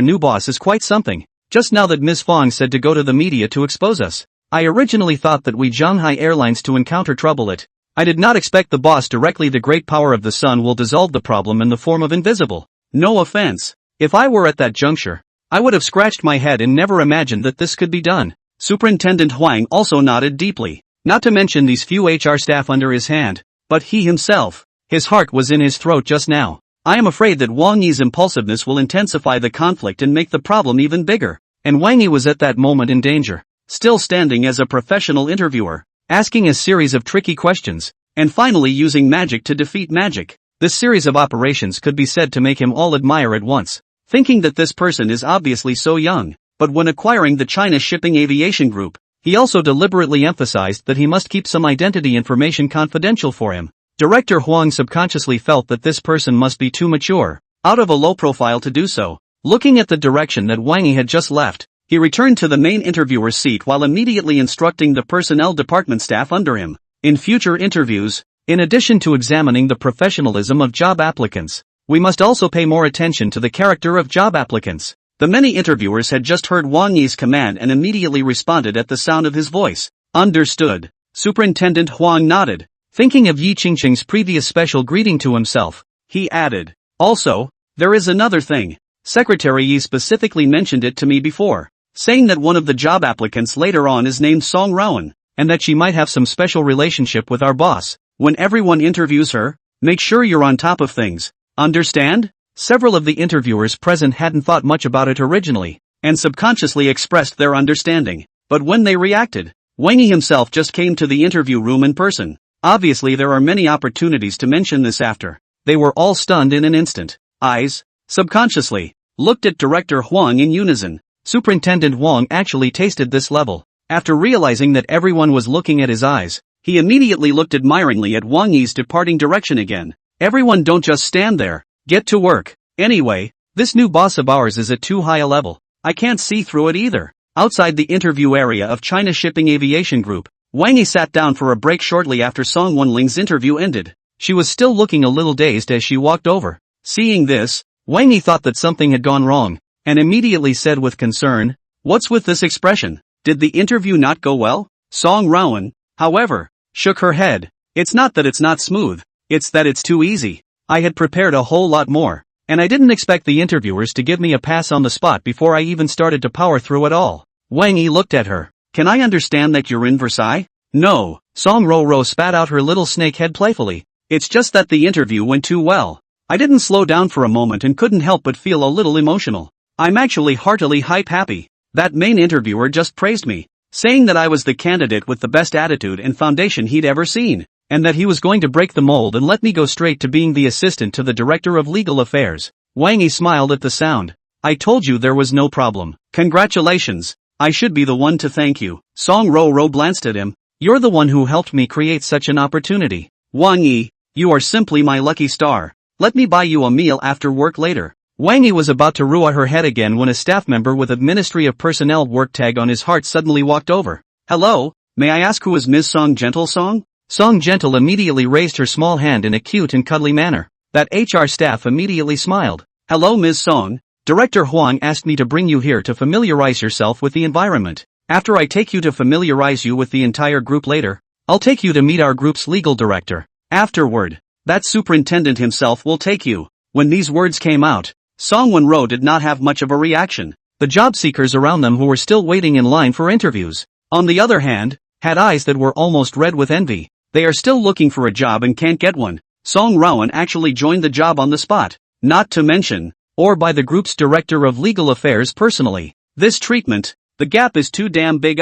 new boss is quite something. Just now that Ms. Fong said to go to the media to expose us. I originally thought that we Shanghai Airlines to encounter trouble it. I did not expect the boss directly. The great power of the sun will dissolve the problem in the form of invisible. No offense. If I were at that juncture, I would have scratched my head and never imagined that this could be done. Superintendent Huang also nodded deeply, not to mention these few HR staff under his hand, but he himself, his heart was in his throat just now. I am afraid that Wang Yi's impulsiveness will intensify the conflict and make the problem even bigger. And Wang Yi was at that moment in danger, still standing as a professional interviewer, asking a series of tricky questions, and finally using magic to defeat magic. This series of operations could be said to make him all admire at once, thinking that this person is obviously so young. But when acquiring the China Shipping Aviation Group, he also deliberately emphasized that he must keep some identity information confidential for him. Director Huang subconsciously felt that this person must be too mature, out of a low profile to do so. Looking at the direction that Wang Yi had just left, he returned to the main interviewer's seat while immediately instructing the personnel department staff under him. In future interviews, in addition to examining the professionalism of job applicants, we must also pay more attention to the character of job applicants. The many interviewers had just heard Wang Yi's command and immediately responded at the sound of his voice. Understood. Superintendent Huang nodded. Thinking of Yi Qingqing's previous special greeting to himself, he added, also, there is another thing. Secretary Yi specifically mentioned it to me before, saying that one of the job applicants later on is named Song Wenrou, and that she might have some special relationship with our boss. When everyone interviews her, make sure you're on top of things. Understand? Several of the interviewers present hadn't thought much about it originally, and subconsciously expressed their understanding. But when they reacted, Wang Yi himself just came to the interview room in person. Obviously there are many opportunities to mention this after. They were all stunned in an instant. Eyes, subconsciously, looked at Director Huang in unison. Superintendent Huang actually tasted this level. After realizing that everyone was looking at his eyes, he immediately looked admiringly at Wang Yi's departing direction again. Everyone don't just stand there. Get to work. Anyway, this new boss of ours is at too high a level. I can't see through it either. Outside the interview area of China Shipping Aviation Group, Wang Yi sat down for a break shortly after Song Wenling's interview ended. She was still looking a little dazed as she walked over. Seeing this, Wang Yi thought that something had gone wrong, and immediately said with concern, "What's with this expression? Did the interview not go well?" Song Wenrou, however, shook her head. It's not that it's not smooth, it's that it's too easy. I had prepared a whole lot more, and I didn't expect the interviewers to give me a pass on the spot before I even started to power through it all. Wang Yi looked at her. Can I understand that you're in Versailles? No, Song Wenrou spat out her little snake head playfully. It's just that the interview went too well. I didn't slow down for a moment and couldn't help but feel a little emotional. I'm actually heartily happy. That main interviewer just praised me, saying that I was the candidate with the best attitude and foundation he'd ever seen, and that he was going to break the mold and let me go straight to being the assistant to the director of legal affairs. Wang Yi smiled at the sound. I told you there was no problem. Congratulations. I should be the one to thank you. Song Wenrou glanced at him. You're the one who helped me create such an opportunity. Wang Yi, you are simply my lucky star. Let me buy you a meal after work later. Wang Yi was about to rue out her head again when a staff member with a Ministry of Personnel work tag on his heart suddenly walked over. Hello, may I ask who is Ms. Song Gentle Song? Song Gentle immediately raised her small hand in a cute and cuddly manner. That HR staff immediately smiled. Hello Ms. Song, Director Huang asked me to bring you here to familiarize yourself with the environment. After I take you to familiarize you with the entire group later, I'll take you to meet our group's legal director. Afterward, that superintendent himself will take you. When these words came out, Song Wenrou did not have much of a reaction. The job seekers around them who were still waiting in line for interviews, on the other hand, had eyes that were almost red with envy. They are still looking for a job and can't get one. Song Wenrou actually joined the job on the spot, not to mention, or by the group's director of legal affairs personally. This treatment, the gap is too damn big.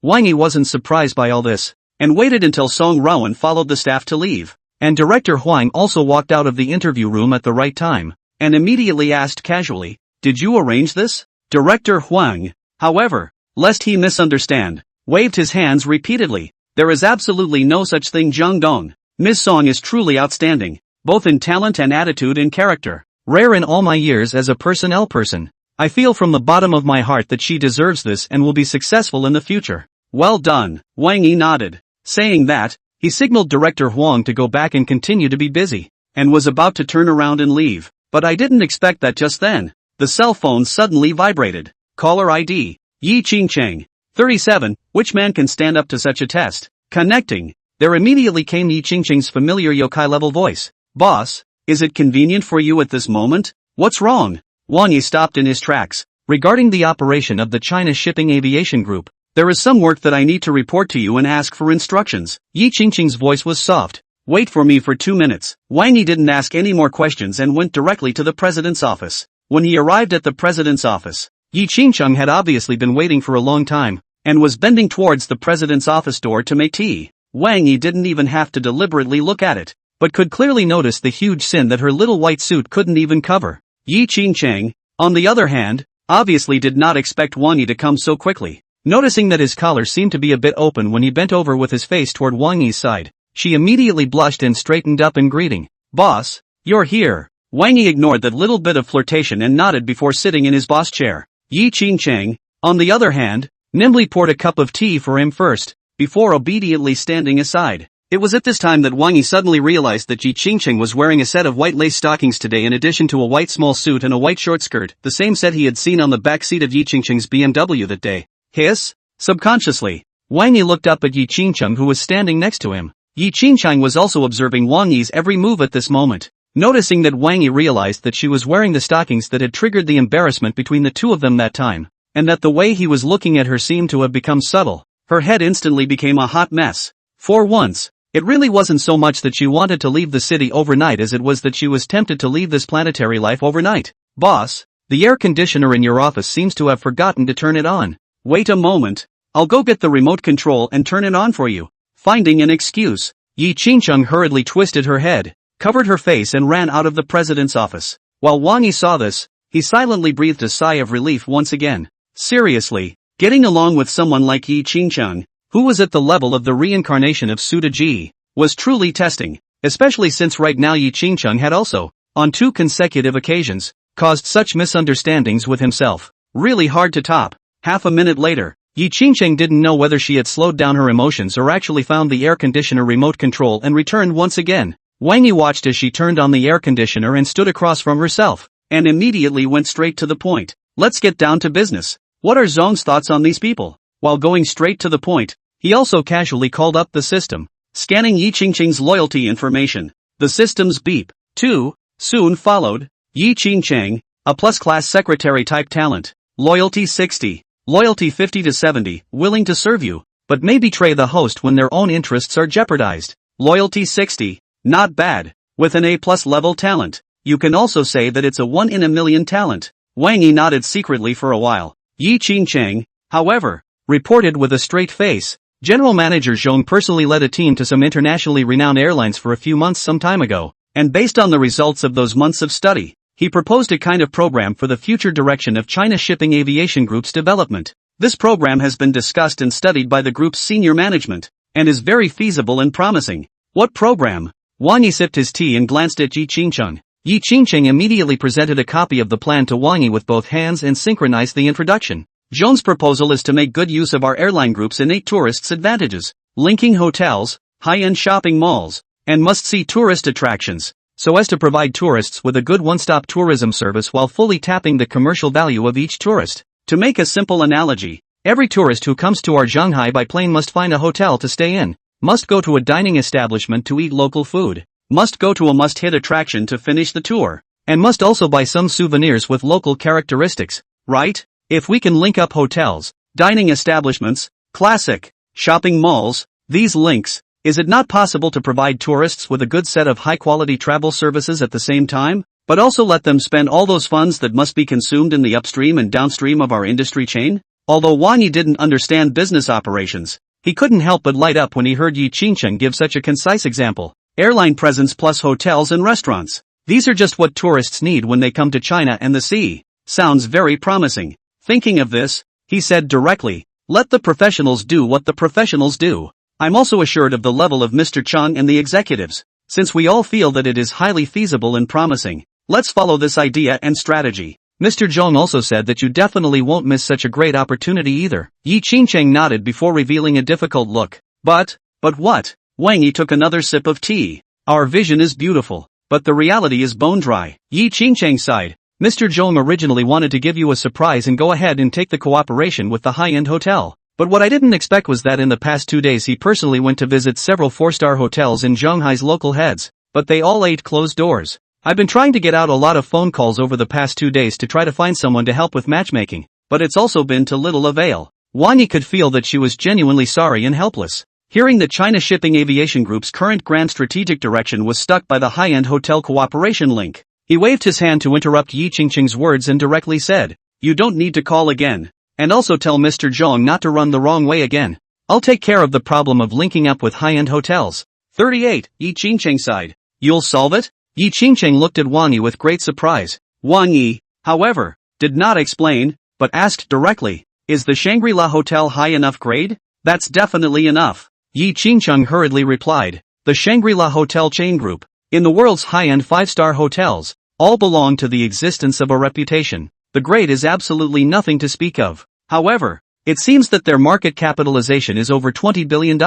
Wang Yi wasn't surprised by all this, and waited until Song Wenrou followed the staff to leave. And Director Huang also walked out of the interview room at the right time, and immediately asked casually, did you arrange this? Director Huang, however, lest he misunderstand, waved his hands repeatedly. There is absolutely no such thing, Zhang Dong. Ms. Song is truly outstanding, both in talent and attitude and character. Rare in all my years as a personnel person. I feel from the bottom of my heart that she deserves this and will be successful in the future. Well done. Wang Yi nodded. Saying that, he signaled Director Huang to go back and continue to be busy, and was about to turn around and leave. But I didn't expect that just then. The cell phone suddenly vibrated. Caller ID. Yi Qingcheng. 37, which man can stand up to such a test? Connecting. There immediately came Yi Qingcheng's familiar yokai-level voice. Boss, is it convenient for you at this moment? What's wrong? Wang Yi stopped in his tracks. Regarding the operation of the China Shipping Aviation Group, there is some work that I need to report to you and ask for instructions. Yi Qingcheng's voice was soft. Wait for me for 2 minutes. Wang Yi didn't ask any more questions and went directly to the president's office. When he arrived at the president's office, Yi Qingcheng had obviously been waiting for a long time, and was bending towards the president's office door to make tea. Wang Yi didn't even have to deliberately look at it, but could clearly notice the huge sin that her little white suit couldn't even cover. Yi Qingcheng, on the other hand, obviously did not expect Wang Yi to come so quickly. Noticing that his collar seemed to be a bit open when he bent over with his face toward Wang Yi's side, she immediately blushed and straightened up in greeting. Boss, you're here. Wang Yi ignored that little bit of flirtation and nodded before sitting in his boss chair. Yi Qingcheng, on the other hand, nimbly poured a cup of tea for him first, before obediently standing aside. It was at this time that Wang Yi suddenly realized that Yi Qingcheng was wearing a set of white lace stockings today in addition to a white small suit and a white short skirt, the same set he had seen on the back seat of Yi Qingcheng's BMW that day. Hiss? Subconsciously, Wang Yi looked up at Yi Qingcheng who was standing next to him. Yi Qingcheng was also observing Wang Yi's every move at this moment. Noticing that Wang Yi realized that she was wearing the stockings that had triggered the embarrassment between the two of them that time, and that the way he was looking at her seemed to have become subtle, her head instantly became a hot mess. For once, it really wasn't so much that she wanted to leave the city overnight as it was that she was tempted to leave this planetary life overnight. Boss, the air conditioner in your office seems to have forgotten to turn it on. Wait a moment, I'll go get the remote control and turn it on for you. Finding an excuse, Yi Qingcheng hurriedly twisted her head, covered her face and ran out of the president's office. While Wang Yi saw this, he silently breathed a sigh of relief once again. Seriously, getting along with someone like Yi Qingcheng, who was at the level of the reincarnation of Suda Ji, was truly testing, especially since right now Yi Qingcheng had also, on 2 consecutive occasions, caused such misunderstandings with himself. Really hard to top. Half a minute later, Yi Qingcheng didn't know whether she had slowed down her emotions or actually found the air conditioner remote control and returned once again. Wang Yi watched as she turned on the air conditioner and stood across from herself, and immediately went straight to the point. Let's get down to business. What are Zhong's thoughts on these people? While going straight to the point, he also casually called up the system, scanning Yi Qingcheng's loyalty information. The system's beep, too, soon followed. Yi Qingcheng, a plus-class secretary type talent. Loyalty 60. Loyalty 50 to 70, willing to serve you, but may betray the host when their own interests are jeopardized. Loyalty 60, not bad. With an A+ level talent, you can also say that it's a 1 in a million talent. Wang Yi nodded secretly for a while. Yi Qingcheng, however, reported with a straight face. General Manager Zhong personally led a team to some internationally renowned airlines for a few months some time ago, and based on the results of those months of study, he proposed a kind of program for the future direction of China Shipping Aviation Group's development. This program has been discussed and studied by the group's senior management, and is very feasible and promising. What program? Wang Yi sipped his tea and glanced at Yi Qingcheng. Yi Qingcheng immediately presented a copy of the plan to Wang Yi with both hands and synchronized the introduction. Zhong's proposal is to make good use of our airline group's innate tourists' advantages, linking hotels, high-end shopping malls, and must-see tourist attractions, so as to provide tourists with a good one-stop tourism service while fully tapping the commercial value of each tourist. To make a simple analogy, every tourist who comes to our Shanghai by plane must find a hotel to stay in, must go to a dining establishment to eat local food, must go to a must-hit attraction to finish the tour, and must also buy some souvenirs with local characteristics, right? If we can link up hotels, dining establishments, classic, shopping malls, these links, is it not possible to provide tourists with a good set of high-quality travel services at the same time, but also let them spend all those funds that must be consumed in the upstream and downstream of our industry chain? Although Wang Yi didn't understand business operations, he couldn't help but light up when he heard Yi Qingcheng give such a concise example. Airline presence plus hotels and restaurants. These are just what tourists need when they come to China and the sea. Sounds very promising. Thinking of this, he said directly, let the professionals do what the professionals do. I'm also assured of the level of Mr. Chang and the executives. Since we all feel that it is highly feasible and promising, let's follow this idea and strategy. Mr. Zhong also said that you definitely won't miss such a great opportunity either. Yi Qingcheng nodded before revealing a difficult look. But what? Wang Yi took another sip of tea. Our vision is beautiful, but the reality is bone dry. Yi Qingcheng sighed. Mr. Zhong originally wanted to give you a surprise and go ahead and take the cooperation with the high-end hotel. But what I didn't expect was that in the past 2 days he personally went to visit several 4-star hotels in Shanghai's local heads, but they all ate closed doors. I've been trying to get out a lot of phone calls over the past 2 days to try to find someone to help with matchmaking, but it's also been to little avail. Wang Yi could feel that she was genuinely sorry and helpless. Hearing that China Shipping Aviation Group's current grand strategic direction was stuck by the high-end hotel cooperation link, he waved his hand to interrupt Yi Qingcheng's words and directly said, you don't need to call again. And also tell Mr. Zhong not to run the wrong way again. I'll take care of the problem of linking up with high-end hotels. 38, Yi Qingcheng sighed. You'll solve it? Yi Qingcheng looked at Wang Yi with great surprise. Wang Yi, however, did not explain, but asked directly, is the Shangri-La Hotel high enough grade? That's definitely enough. Yi Qingcheng hurriedly replied. The Shangri-La Hotel chain group, in the world's high-end 5-star hotels, all belong to the existence of a reputation. The grade is absolutely nothing to speak of. However, it seems that their market capitalization is over $20 billion,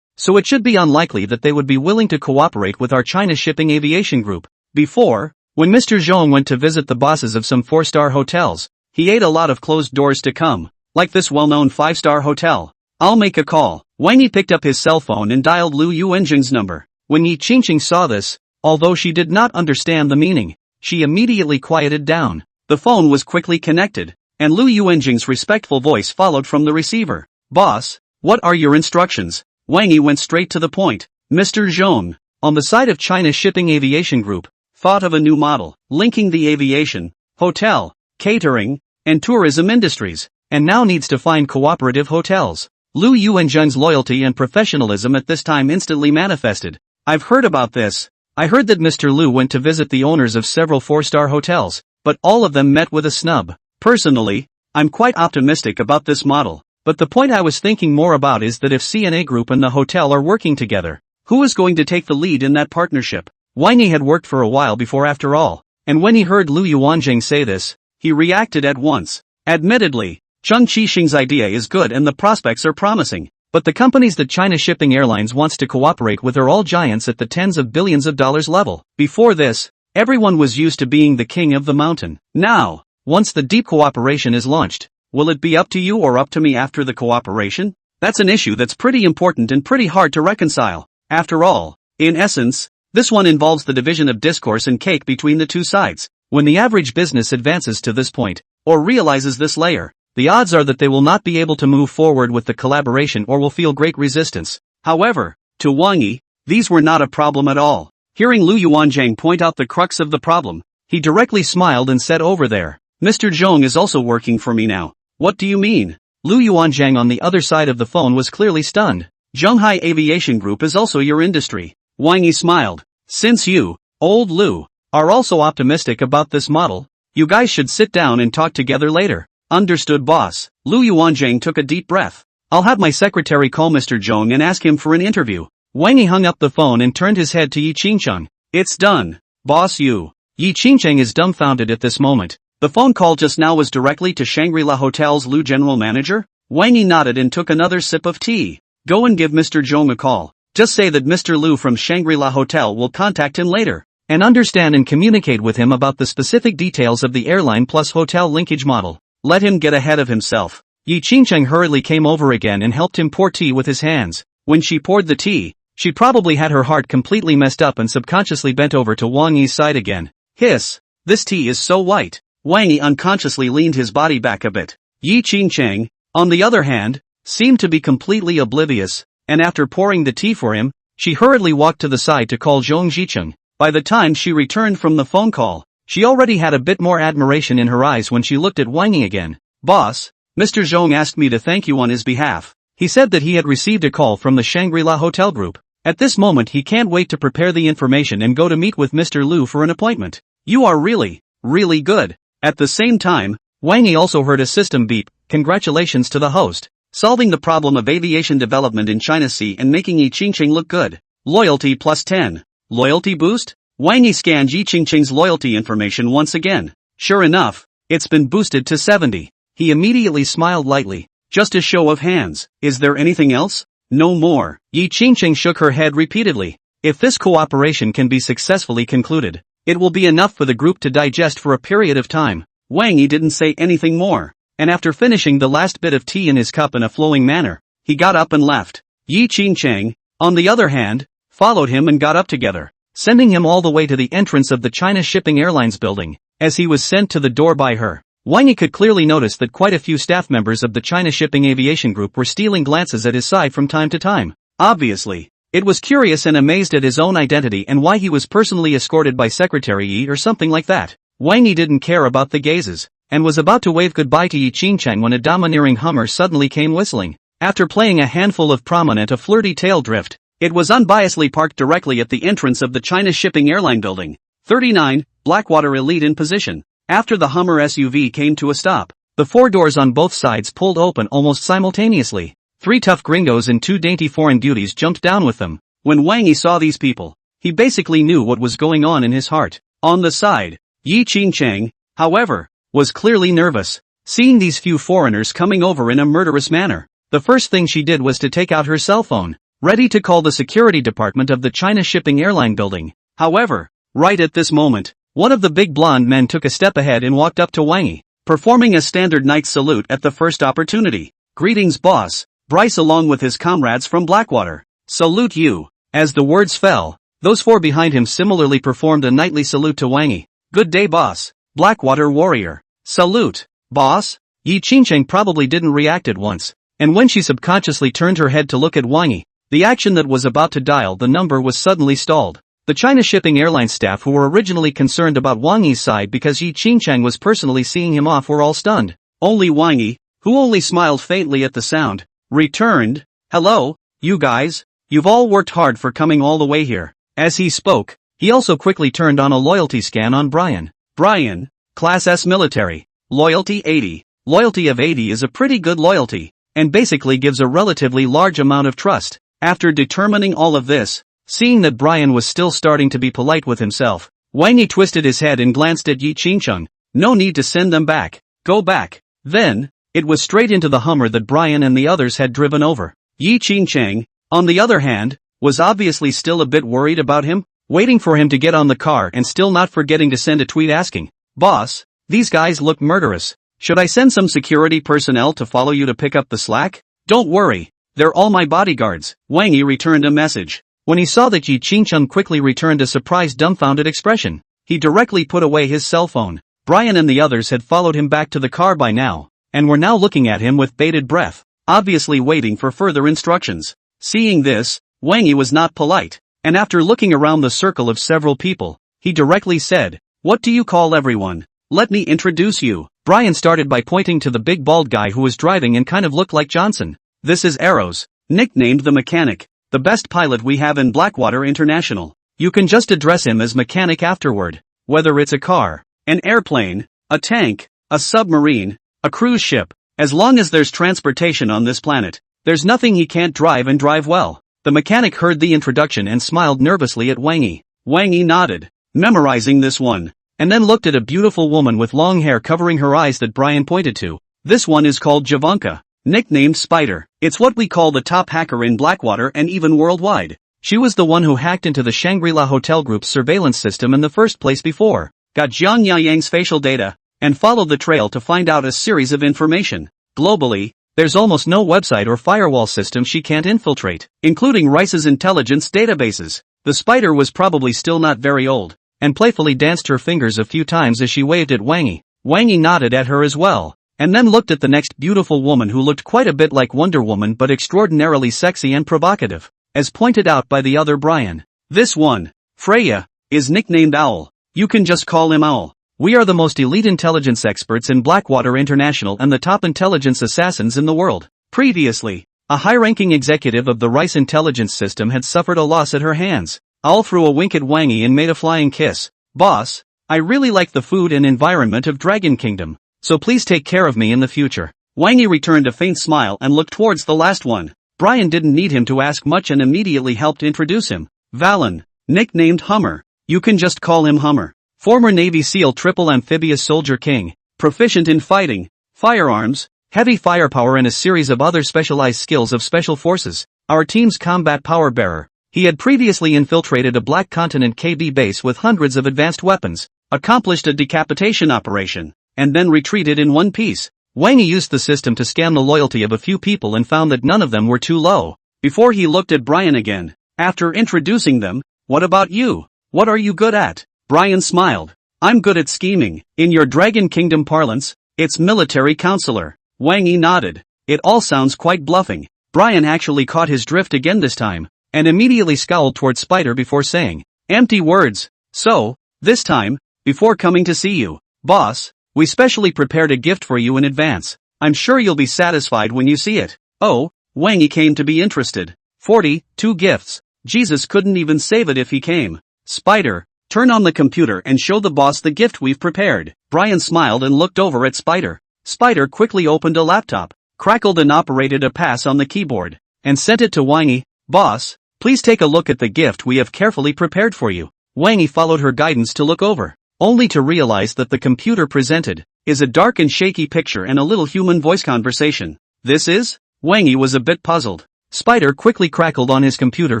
so it should be unlikely that they would be willing to cooperate with our China Shipping Aviation Group. Before, when Mr. Zhong went to visit the bosses of some 4-star hotels, he ate a lot of closed doors to come, like this well-known 5-star hotel. I'll make a call. Wang Yi picked up his cell phone and dialed Lu Yuanjing's number. When Yi Qingcheng saw this, although she did not understand the meaning, she immediately quieted down. The phone was quickly connected, and Lu Yuanjing's respectful voice followed from the receiver. Boss, what are your instructions? Wang Yi went straight to the point. Mr. Zhong, on the side of China Shipping Aviation Group, thought of a new model, linking the aviation, hotel, catering, and tourism industries, and now needs to find cooperative hotels. Lu Yuanjing's loyalty and professionalism at this time instantly manifested. I've heard about this. I heard that Mr. Lu went to visit the owners of several 4-star hotels, but all of them met with a snub. Personally, I'm quite optimistic about this model, but the point I was thinking more about is that if CNA Group and the hotel are working together, who is going to take the lead in that partnership? Wang Yi had worked for a while before after all, and when he heard Lu Yuanjing say this, he reacted at once. Admittedly, Cheng Qixing's idea is good and the prospects are promising, but the companies that China Shipping Airlines wants to cooperate with are all giants at the tens of billions of dollars level. Before this, everyone was used to being the king of the mountain. Now, once the deep cooperation is launched, will it be up to you or up to me after the cooperation? That's an issue that's pretty important and pretty hard to reconcile. After all, in essence, this one involves the division of discourse and cake between the two sides. When the average business advances to this point, or realizes this layer, the odds are that they will not be able to move forward with the collaboration or will feel great resistance. However, to Wang Yi, these were not a problem at all. Hearing Lu Yuanjing point out the crux of the problem, he directly smiled and said, over there, Mr. Zhong is also working for me now. What do you mean? Lu Yuanjing on the other side of the phone was clearly stunned. Shanghai Aviation Group is also your industry. Wang Yi smiled. Since you, old Lu, are also optimistic about this model. You guys should sit down and talk together later. Understood, boss. Lu Yuanzhang took a deep breath. I'll have my secretary call Mr. Zhong and ask him for an interview. Wang Yi hung up the phone and turned his head to Yi Qingcheng. It's done, boss. Yi Qingcheng is dumbfounded at this moment. The phone call just now was directly to Shangri-La Hotel's Lu general manager? Wang Yi nodded and took another sip of tea. Go and give Mr. Zhong a call. Just say that Mr. Lu from Shangri-La Hotel will contact him later, and understand and communicate with him about the specific details of the airline plus hotel linkage model. Let him get ahead of himself. Yi Qingcheng hurriedly came over again and helped him pour tea with his hands. When she poured the tea, she probably had her heart completely messed up and subconsciously bent over to Wang Yi's side again. Hiss! This tea is so white. Wang Yi unconsciously leaned his body back a bit. Yi Qingcheng, on the other hand, seemed to be completely oblivious, and after pouring the tea for him, she hurriedly walked to the side to call Zhong Zicheng. By the time she returned from the phone call, she already had a bit more admiration in her eyes when she looked at Wang Yi again. Boss, Mr. Zhong asked me to thank you on his behalf. He said that he had received a call from the Shangri-La Hotel group. At this moment he can't wait to prepare the information and go to meet with Mr. Lu for an appointment. You are really good. At the same time, Wang Yi also heard a system beep. Congratulations to the host, solving the problem of aviation development in China Sea and making Yi Qingcheng look good. Loyalty plus 10. Loyalty boost? Wang Yi scanned Yi Qingcheng's loyalty information once again. Sure enough, it's been boosted to 70. He immediately smiled lightly. Just a show of hands. Is there anything else? No more. Yi Qingcheng shook her head repeatedly. If this cooperation can be successfully concluded, it will be enough for the group to digest for a period of time. Wang Yi didn't say anything more, and after finishing the last bit of tea in his cup in a flowing manner, he got up and left. Yi Qingcheng, on the other hand, followed him and got up together, sending him all the way to the entrance of the China Shipping Airlines building. As he was sent to the door by her, Wang Yi could clearly notice that quite a few staff members of the China Shipping Aviation Group were stealing glances at his side from time to time. Obviously, it was curious and amazed at his own identity and why he was personally escorted by Secretary Yi or something like that. Wang Yi didn't care about the gazes, and was about to wave goodbye to Yi Qingcheng when a domineering Hummer suddenly came whistling. After playing a handful of prominent a flirty tail drift, it was unbiasedly parked directly at the entrance of the China Shipping Airline building. 39, Blackwater Elite in position. After the Hummer SUV came to a stop, the four doors on both sides pulled open almost simultaneously. Three tough gringos and two dainty foreign beauties jumped down with them. When Wang Yi saw these people, he basically knew what was going on in his heart. On the side, Yi Qingcheng, however, was clearly nervous. Seeing these few foreigners coming over in a murderous manner, the first thing she did was to take out her cell phone, ready to call the security department of the China Shipping Airline building. However, right at this moment, one of the big blonde men took a step ahead and walked up to Wang Yi, performing a standard knight's salute at the first opportunity. Greetings, boss. Bryce along with his comrades from Blackwater. Salute you. As the words fell, those four behind him similarly performed a knightly salute to Wang Yi. Good day, boss. Blackwater warrior. Salute, boss. Yi Qingcheng probably didn't react at once, and when she subconsciously turned her head to look at Wang Yi, the action that was about to dial the number was suddenly stalled. The China Shipping Airlines staff who were originally concerned about Wang Yi's side because Yi Qingcheng was personally seeing him off were all stunned. Only Wang Yi, who only smiled faintly at the sound, returned. Hello, you guys, you've all worked hard for coming all the way here. As he spoke, he also quickly turned on a loyalty scan on Brian. Brian, Class S military, loyalty 80. Loyalty of 80 is a pretty good loyalty, and basically gives a relatively large amount of trust. After determining all of this, seeing that Brian was still starting to be polite with himself, Wang Yi twisted his head and glanced at Yi Qingcheng. No need to send them back. Go back. Then, it was straight into the Hummer that Brian and the others had driven over. Yi Qingcheng, on the other hand, was obviously still a bit worried about him, waiting for him to get on the car and still not forgetting to send a tweet asking, Boss, these guys look murderous. Should I send some security personnel to follow you to pick up the slack? Don't worry, they're all my bodyguards. Wang Yi returned a message. When he saw that Yi Qingcheng quickly returned a surprised dumbfounded expression, he directly put away his cell phone. Brian and the others had followed him back to the car by now, and were now looking at him with bated breath, obviously waiting for further instructions. Seeing this, Wang Yi was not polite, and after looking around the circle of several people, he directly said, What do you call everyone? Let me introduce you. Brian started by pointing to the big bald guy who was driving and kind of looked like Johnson. This is Arrows, nicknamed the Mechanic, the best pilot we have in Blackwater International. You can just address him as Mechanic afterward. Whether it's a car, an airplane, a tank, a submarine, a cruise ship, as long as there's transportation on this planet, there's nothing he can't drive and drive well. The mechanic heard the introduction and smiled nervously at Wang Yi. Wang Yi nodded, memorizing this one, and then looked at a beautiful woman with long hair covering her eyes that Brian pointed to. This one is called Javanka, nicknamed Spider. It's what we call the top hacker in Blackwater and even worldwide. She was the one who hacked into the Shangri-La Hotel group's surveillance system in the first place before, got Jiang Yaoyang's facial data, and followed the trail to find out a series of information. Globally, there's almost no website or firewall system she can't infiltrate, including Rice's intelligence databases. The Spider was probably still not very old, and playfully danced her fingers a few times as she waved at Wang Yi. Wang Yi nodded at her as well, and then looked at the next beautiful woman who looked quite a bit like Wonder Woman but extraordinarily sexy and provocative, as pointed out by the other Brian. This one, Freya, is nicknamed Owl. You can just call him Owl. We are the most elite intelligence experts in Blackwater International and the top intelligence assassins in the world. Previously, a high-ranking executive of the Rice intelligence system had suffered a loss at her hands. Owl threw a wink at Wang Yi and made a flying kiss. Boss, I really like the food and environment of Dragon Kingdom, so please take care of me in the future. Wang Yi returned a faint smile and looked towards the last one. Brian didn't need him to ask much and immediately helped introduce him. Valen, nicknamed Hummer. You can just call him Hummer. Former Navy SEAL triple amphibious soldier king, proficient in fighting, firearms, heavy firepower and a series of other specialized skills of special forces. Our team's combat power bearer. He had previously infiltrated a Black Continent KB base with hundreds of advanced weapons, accomplished a decapitation operation, and then retreated in one piece. Wang Yi used the system to scam the loyalty of a few people and found that none of them were too low. Before he looked at Brian again, after introducing them, what about you? What are you good at? Brian smiled. I'm good at scheming. In your Dragon Kingdom parlance, it's military counselor. Wang Yi nodded. It all sounds quite bluffing. Brian actually caught his drift again this time, and immediately scowled toward Spider before saying, empty words. So, this time, before coming to see you, boss, we specially prepared a gift for you in advance. I'm sure you'll be satisfied when you see it. Oh, Wang Yi came to be interested. 42 gifts. Jesus couldn't even save it if he came. Spider, turn on the computer and show the boss the gift we've prepared. Brian smiled and looked over at Spider. Spider quickly opened a laptop, crackled and operated a pass on the keyboard, and sent it to Wang Yi. Boss, please take a look at the gift we have carefully prepared for you. Wang Yi followed her guidance to look over, only to realize that the computer presented is a dark and shaky picture and a little human voice conversation. This is? Wang Yi was a bit puzzled. Spider quickly crackled on his computer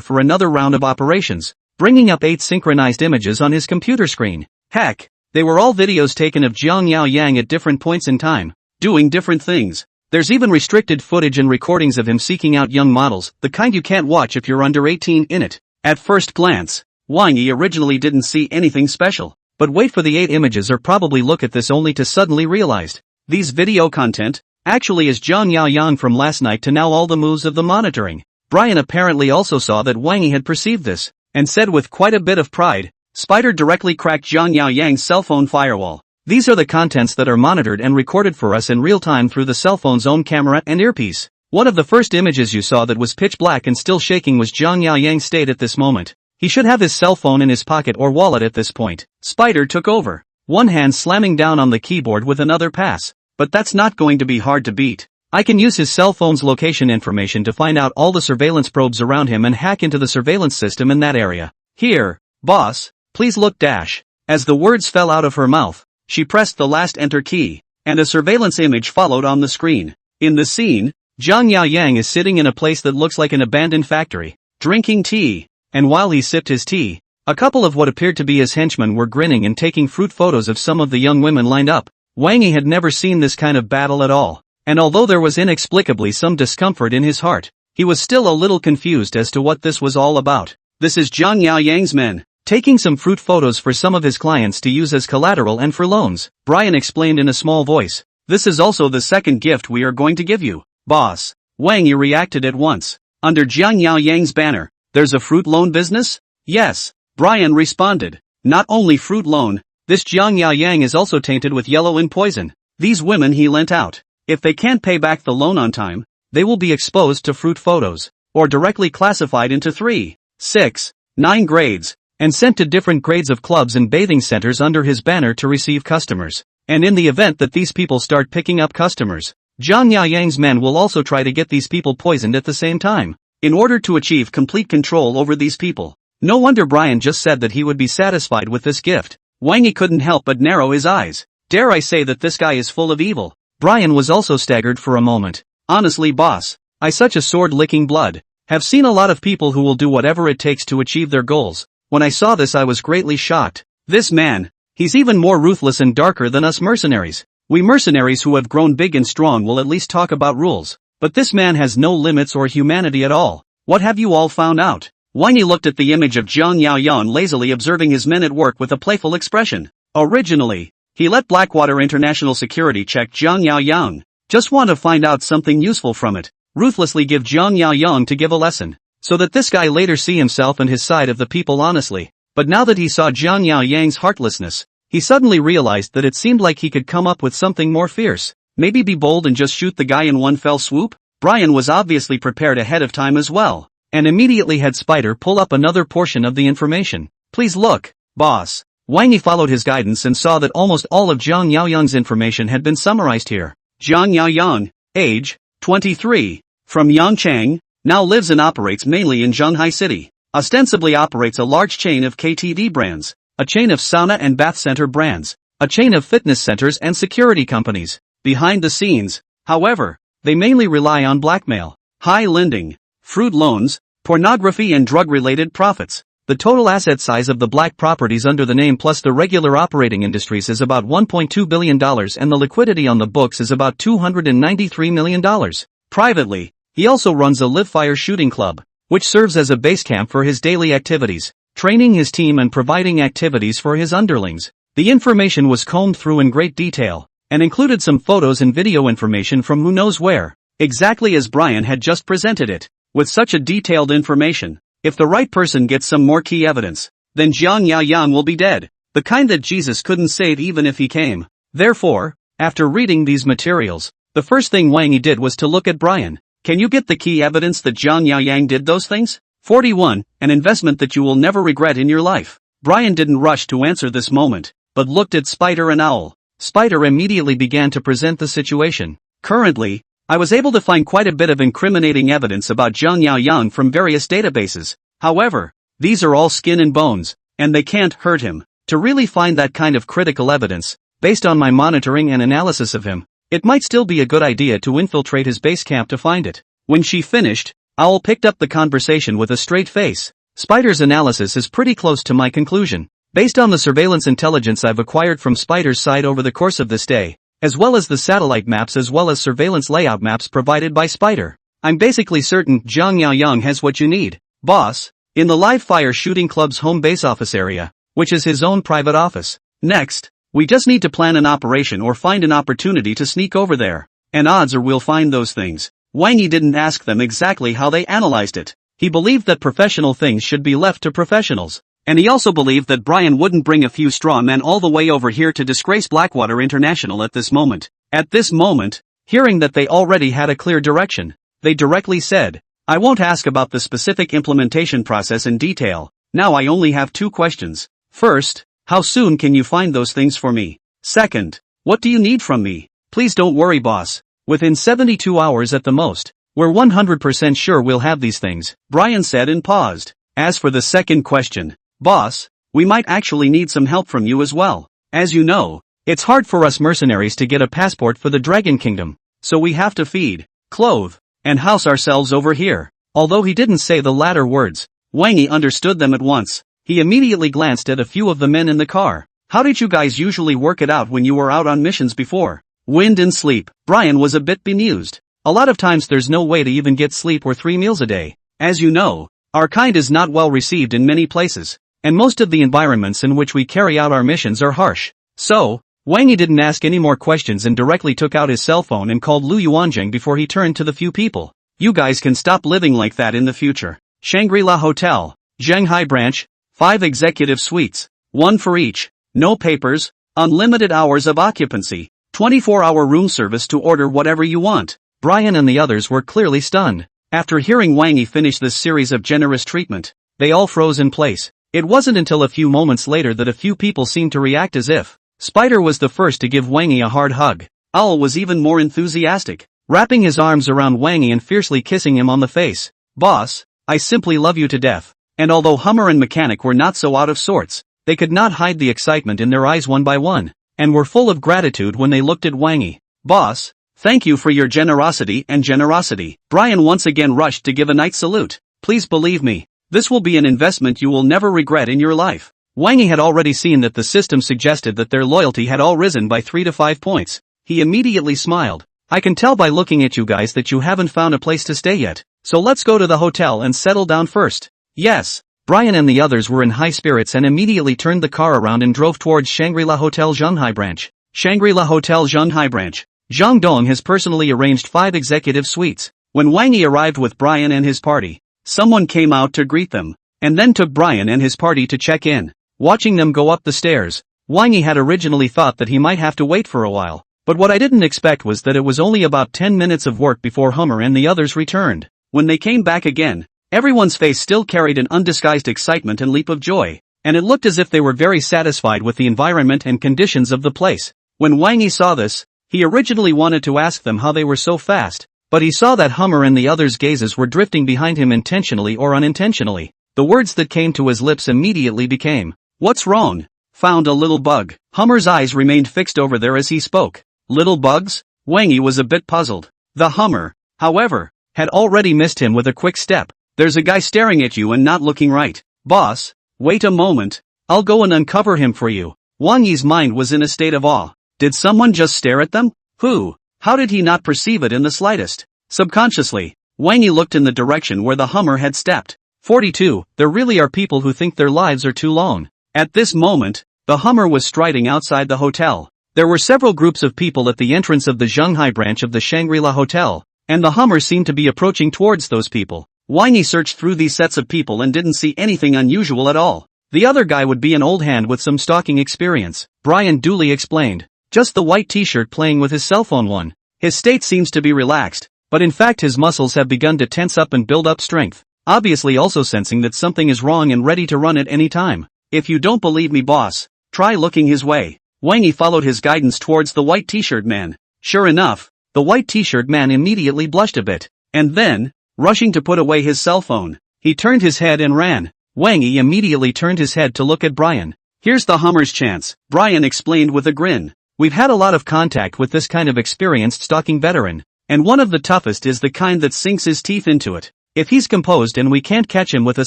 for another round of operations, bringing up 8 synchronized images on his computer screen. Heck, they were all videos taken of Jiang Yaoyang at different points in time, doing different things. There's even restricted footage and recordings of him seeking out young models, the kind you can't watch if you're under 18 in it. At first glance, Wang Yi originally didn't see anything special, but wait for the 8 images or probably look at this only to suddenly realize, these video content, actually is Jiang Yaoyang from last night to now all the moves of the monitoring. Brian apparently also saw that Wang Yi had perceived this, and said with quite a bit of pride, Spider directly cracked Jiang Yaoyang's cell phone firewall. These are the contents that are monitored and recorded for us in real time through the cell phone's own camera and earpiece. One of the first images you saw that was pitch black and still shaking was Jiang Yaoyang's state at this moment. He should have his cell phone in his pocket or wallet at this point. Spider took over, one hand slamming down on the keyboard with another pass. But that's not going to be hard to beat. I can use his cell phone's location information to find out all the surveillance probes around him and hack into the surveillance system in that area. Here, boss, please look dash. As the words fell out of her mouth, she pressed the last enter key, and a surveillance image followed on the screen. In the scene, Jiang Yaoyang is sitting in a place that looks like an abandoned factory, drinking tea, and while he sipped his tea, a couple of what appeared to be his henchmen were grinning and taking fruit photos of some of the young women lined up. Wang Yi had never seen this kind of battle at all, and although there was inexplicably some discomfort in his heart, he was still a little confused as to what this was all about. This is Jiang Yaoyang's men, taking some fruit photos for some of his clients to use as collateral and for loans. Brian explained in a small voice. This is also the second gift we are going to give you, boss. Wang Yi reacted at once. Under Jiang Yaoyang's banner, there's a fruit loan business? Yes, Brian responded. Not only fruit loan, this Jiang Yaoyang is also tainted with yellow and poison. These women he lent out, if they can't pay back the loan on time, they will be exposed to fruit photos, or directly classified into 3, 6, 9 grades, and sent to different grades of clubs and bathing centers under his banner to receive customers. And in the event that these people start picking up customers, Zhang Yaoyang's men will also try to get these people poisoned at the same time, in order to achieve complete control over these people. No wonder Brian just said that he would be satisfied with this gift. Wang Yi couldn't help but narrow his eyes. Dare I say that this guy is full of evil? Brian was also staggered for a moment. Honestly, boss, I such a sword-licking blood. Have seen a lot of people who will do whatever it takes to achieve their goals. When I saw this I was greatly shocked. This man, he's even more ruthless and darker than us mercenaries. We mercenaries who have grown big and strong will at least talk about rules. But this man has no limits or humanity at all. What have you all found out? Wang Yi looked at the image of Zhang Yaoyang lazily observing his men at work with a playful expression. Originally, he let Blackwater International Security check Zhang Yaoyang. Just want to find out something useful from it. Ruthlessly give Zhang Yaoyang to give a lesson, so that this guy later see himself and his side of the people honestly. But now that he saw Zhang Yaoyang's heartlessness, he suddenly realized that it seemed like he could come up with something more fierce. Maybe be bold and just shoot the guy in one fell swoop? Brian was obviously prepared ahead of time as well, and immediately had Spider pull up another portion of the information. Please look, boss. Wang Yi followed his guidance and saw that almost all of Zhang Yaoyang's information had been summarized here. Zhang Yaoyang, age, 23, from Yangchang, now lives and operates mainly in Shanghai City. Ostensibly operates a large chain of KTV brands, a chain of sauna and bath center brands, a chain of fitness centers and security companies. Behind the scenes, however, they mainly rely on blackmail, high lending, fruit loans, pornography and drug-related profits. The total asset size of the black properties under the name plus the regular operating industries is about $1.2 billion and the liquidity on the books is about $293 million. Privately, he also runs a live-fire shooting club, which serves as a base camp for his daily activities, training his team and providing activities for his underlings. The information was combed through in great detail, and included some photos and video information from who knows where, exactly as Brian had just presented it. With such a detailed information, if the right person gets some more key evidence, then Zhang Yaoyang will be dead, the kind that Jesus couldn't save even if he came. Therefore, after reading these materials, the first thing Wang Yi did was to look at Brian. Can you get the key evidence that Zhang Yaoyang did those things? 41. An investment that you will never regret in your life. Brian didn't rush to answer this moment, but looked at Spider and Owl. Spider immediately began to present the situation. Currently, I was able to find quite a bit of incriminating evidence about Zhang Yaoyang from various databases. However, these are all skin and bones, and they can't hurt him. To really find that kind of critical evidence, based on my monitoring and analysis of him, it might still be a good idea to infiltrate his base camp to find it. When she finished, Owl picked up the conversation with a straight face. Spider's analysis is pretty close to my conclusion. Based on the surveillance intelligence I've acquired from Spider's side over the course of this day, as well as the satellite maps as well as surveillance layout maps provided by Spider, I'm basically certain Zhang Yaoyang has what you need, boss, in the live fire shooting club's home base office area, which is his own private office. Next, we just need to plan an operation or find an opportunity to sneak over there, and odds are we'll find those things. Wang Yi didn't ask them exactly how they analyzed it. He believed that professional things should be left to professionals. And he also believed that Brian wouldn't bring a few straw men all the way over here to disgrace Blackwater International at this moment. At this moment, hearing that they already had a clear direction, they directly said, I won't ask about the specific implementation process in detail. Now I only have two questions. First, how soon can you find those things for me? Second, what do you need from me? Please don't worry, boss. Within 72 hours at the most, we're 100% sure we'll have these things, Brian said and paused. As for the second question, boss, we might actually need some help from you as well. As you know, it's hard for us mercenaries to get a passport for the Dragon Kingdom, so we have to feed, clothe, and house ourselves over here. Although he didn't say the latter words, Wang Yi understood them at once. He immediately glanced at a few of the men in the car. How did you guys usually work it out when you were out on missions before? Wind and sleep. Brian was a bit bemused. A lot of times there's no way to even get sleep or 3 meals a day. As you know, our kind is not well received in many places, and most of the environments in which we carry out our missions are harsh. So, Wang Yi didn't ask any more questions and directly took out his cell phone and called Lu Yuanjing before he turned to the few people. You guys can stop living like that in the future. Shangri-La Hotel, Shanghai branch, 5 executive suites, 1 for each, no papers, unlimited hours of occupancy, 24-hour room service to order whatever you want. Brian and the others were clearly stunned. After hearing Wang Yi finish this series of generous treatment, they all froze in place. It wasn't until a few moments later that a few people seemed to react as if. Spider was the first to give Wang Yi a hard hug. Owl was even more enthusiastic, wrapping his arms around Wang Yi and fiercely kissing him on the face. Boss, I simply love you to death. And although Hummer and Mechanic were not so out of sorts, they could not hide the excitement in their eyes one by one, and were full of gratitude when they looked at Wang Yi. Boss, thank you for your generosity and generosity. Brian once again rushed to give a night salute. Please believe me, this will be an investment you will never regret in your life. Wang Yi had already seen that the system suggested that their loyalty had all risen by 3 to 5 points. He immediately smiled. I can tell by looking at you guys that you haven't found a place to stay yet, so let's go to the hotel and settle down first. Yes. Brian and the others were in high spirits and immediately turned the car around and drove towards Shangri-La Hotel Zhonghai branch. Shangri-La Hotel Zhonghai branch. Zhang Dong has personally arranged 5 executive suites. When Wang Yi arrived with Brian and his party, someone came out to greet them, and then took Brian and his party to check in. Watching them go up the stairs, Wang Yi had originally thought that he might have to wait for a while, but what I didn't expect was that it was only about 10 minutes of work before Hummer and the others returned. When they came back again, everyone's face still carried an undisguised excitement and leap of joy, and it looked as if they were very satisfied with the environment and conditions of the place. When Wang Yi saw this, he originally wanted to ask them how they were so fast, but he saw that Hummer and the others' gazes were drifting behind him intentionally or unintentionally. The words that came to his lips immediately became, "What's wrong? Found a little bug." Hummer's eyes remained fixed over there as he spoke. Little bugs? Wang Yi was a bit puzzled. The Hummer, however, had already missed him with a quick step. There's a guy staring at you and not looking right. Boss, wait a moment. I'll go and uncover him for you. Wang Yi's mind was in a state of awe. Did someone just stare at them? Who? How did he not perceive it in the slightest? Subconsciously, Wang Yi looked in the direction where the Hummer had stepped. 42. There really are people who think their lives are too long. At this moment, the Hummer was striding outside the hotel. There were several groups of people at the entrance of the Zhonghai branch of the Shangri-La Hotel, and the Hummer seemed to be approaching towards those people. Wang Yi searched through these sets of people and didn't see anything unusual at all. The other guy would be an old hand with some stalking experience, Brian duly explained. Just the white t-shirt playing with his cell phone one. His state seems to be relaxed, but in fact his muscles have begun to tense up and build up strength, obviously also sensing that something is wrong and ready to run at any time. If you don't believe me, boss, try looking his way. Wang Yi followed his guidance towards the white t-shirt man. Sure enough, the white t-shirt man immediately blushed a bit, and then, rushing to put away his cell phone, he turned his head and ran. Wang Yi immediately turned his head to look at Brian. Here's the Hummer's chance, Brian explained with a grin. We've had a lot of contact with this kind of experienced stalking veteran, and one of the toughest is the kind that sinks his teeth into it. If he's composed and we can't catch him with a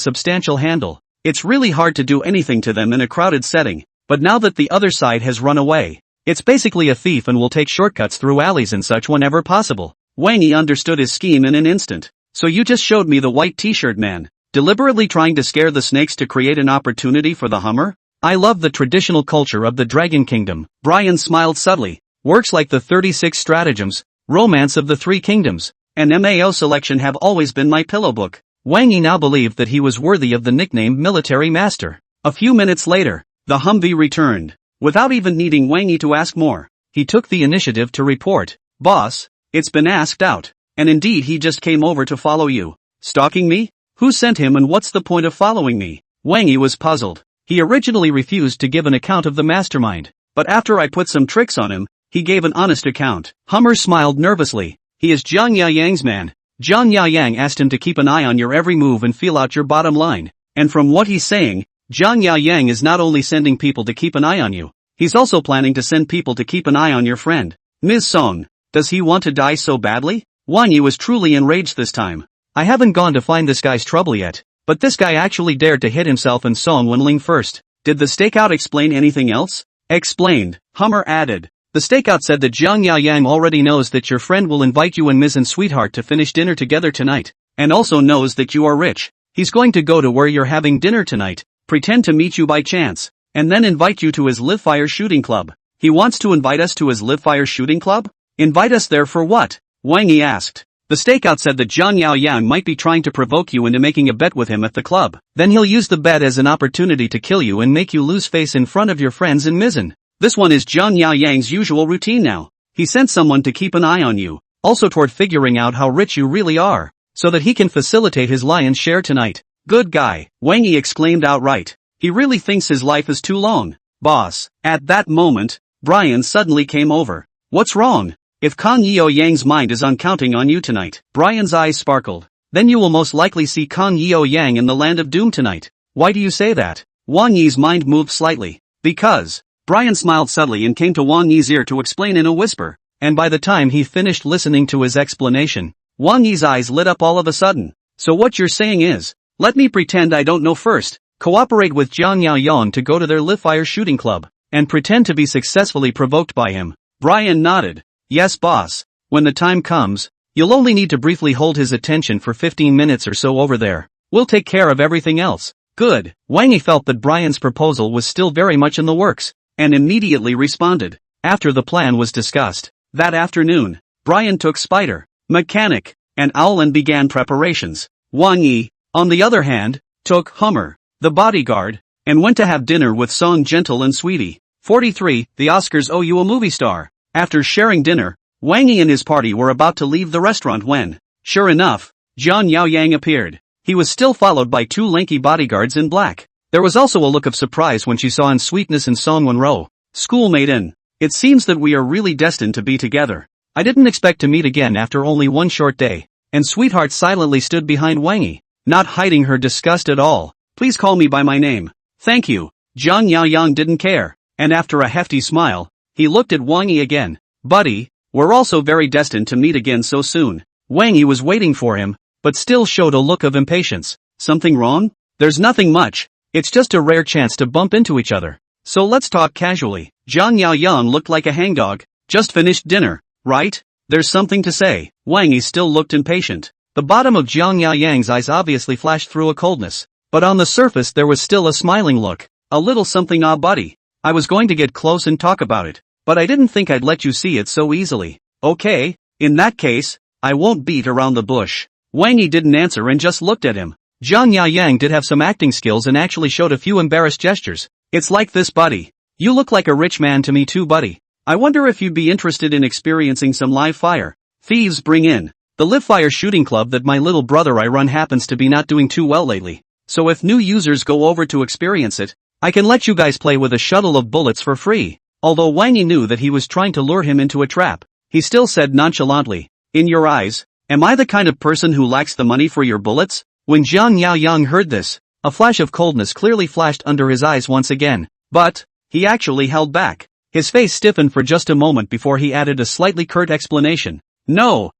substantial handle, it's really hard to do anything to them in a crowded setting, but now that the other side has run away, it's basically a thief and will take shortcuts through alleys and such whenever possible. Wang Yi understood his scheme in an instant. So you just showed me the white t-shirt man, deliberately trying to scare the snakes to create an opportunity for the Hummer? I love the traditional culture of the Dragon Kingdom. Brian smiled subtly. Works like the 36 stratagems, romance of the 3 kingdoms, and MAO selection have always been my pillow book. Wang Yi now believed that he was worthy of the nickname Military Master. A few minutes later, the Humvee returned. Without even needing Wang Yi to ask more, he took the initiative to report. Boss, it's been asked out, and indeed he just came over to follow you. Stalking me? Who sent him and what's the point of following me? Wang Yi was puzzled. He originally refused to give an account of the mastermind, but after I put some tricks on him, he gave an honest account. Hummer smiled nervously. He is Zhang Yayang's man. Zhang Yayang asked him to keep an eye on your every move and feel out your bottom line. And from what he's saying, Zhang Yayang is not only sending people to keep an eye on you, he's also planning to send people to keep an eye on your friend, Ms. Song. Does he want to die so badly? Wang Yi was truly enraged this time. I haven't gone to find this guy's trouble yet, but this guy actually dared to hit himself and Song Wenrou first. Did the stakeout explain anything else? Explained, Hummer added. The stakeout said that Zhang Yayang already knows that your friend will invite you and Ms. and Sweetheart to finish dinner together tonight, and also knows that you are rich. He's going to go to where you're having dinner tonight, pretend to meet you by chance, and then invite you to his live fire shooting club. He wants to invite us to his live fire shooting club? Invite us there for what? Wang Yi asked. The stakeout said that Zhang Yaoyang might be trying to provoke you into making a bet with him at the club. Then he'll use the bet as an opportunity to kill you and make you lose face in front of your friends and Mizzen. This one is Zhang Yaoyang's usual routine now. He sent someone to keep an eye on you, also toward figuring out how rich you really are, so that he can facilitate his lion's share tonight. Good guy, Wang Yi exclaimed outright. He really thinks his life is too long. Boss. At that moment, Brian suddenly came over. What's wrong? If Kang Yeo Yang's mind is on counting on you tonight. Brian's eyes sparkled. Then you will most likely see Kang Yeo Yang in the land of doom tonight. Why do you say that? Wang Yi's mind moved slightly. Because. Brian smiled subtly and came to Wang Yi's ear to explain in a whisper. And by the time he finished listening to his explanation, Wang Yi's eyes lit up all of a sudden. So what you're saying is, let me pretend I don't know first, cooperate with Jiang Yaoyang to go to their live-fire shooting club, and pretend to be successfully provoked by him. Brian nodded. Yes, boss. When the time comes, you'll only need to briefly hold his attention for 15 minutes or so over there. We'll take care of everything else. Good. Wang Yi felt that Brian's proposal was still very much in the works, and immediately responded. After the plan was discussed, that afternoon, Brian took Spider, Mechanic, and Owl and began preparations. Wang Yi, on the other hand, took Hummer, the bodyguard, and went to have dinner with Song Gentle and Sweetie. 43. The Oscars owe you a movie star. After sharing dinner, Wang Yi and his party were about to leave the restaurant when, sure enough, Jiang Yaoyang appeared. He was still followed by two lanky bodyguards in black. There was also a look of surprise when she saw in Sweetness and Song Wenrou. Schoolmate in. It seems that we are really destined to be together. I didn't expect to meet again after only one short day. And Sweetheart silently stood behind Wang Yi, not hiding her disgust at all. Please call me by my name. Thank you. Jiang Yaoyang didn't care, and after a hefty smile, he looked at Wang Yi again. Buddy, we're also very destined to meet again so soon. Wang Yi was waiting for him, but still showed a look of impatience. Something wrong? There's nothing much. It's just a rare chance to bump into each other. So let's talk casually. Jiang Yaoyang looked like a hangdog. Just finished dinner, right? There's something to say. Wang Yi still looked impatient. The bottom of Jiang Yaoyang's eyes obviously flashed through a coldness, but on the surface there was still a smiling look. A little something. Ah, buddy. I was going to get close and talk about it, but I didn't think I'd let you see it so easily. Okay, in that case, I won't beat around the bush. Wang Yi didn't answer and just looked at him. Jiang Yaoyang did have some acting skills and actually showed a few embarrassed gestures. It's like this, buddy. You look like a rich man to me too, buddy. I wonder if you'd be interested in experiencing some live fire. Thieves bring in. The live fire shooting club that my little brother I run happens to be not doing too well lately. So if new users go over to experience it, I can let you guys play with a shuttle of bullets for free. Although Wang Yi knew that he was trying to lure him into a trap, he still said nonchalantly, in your eyes, am I the kind of person who lacks the money for your bullets? When Jiang Yaoyang heard this, a flash of coldness clearly flashed under his eyes once again, but he actually held back. His face stiffened for just a moment before he added a slightly curt explanation. No,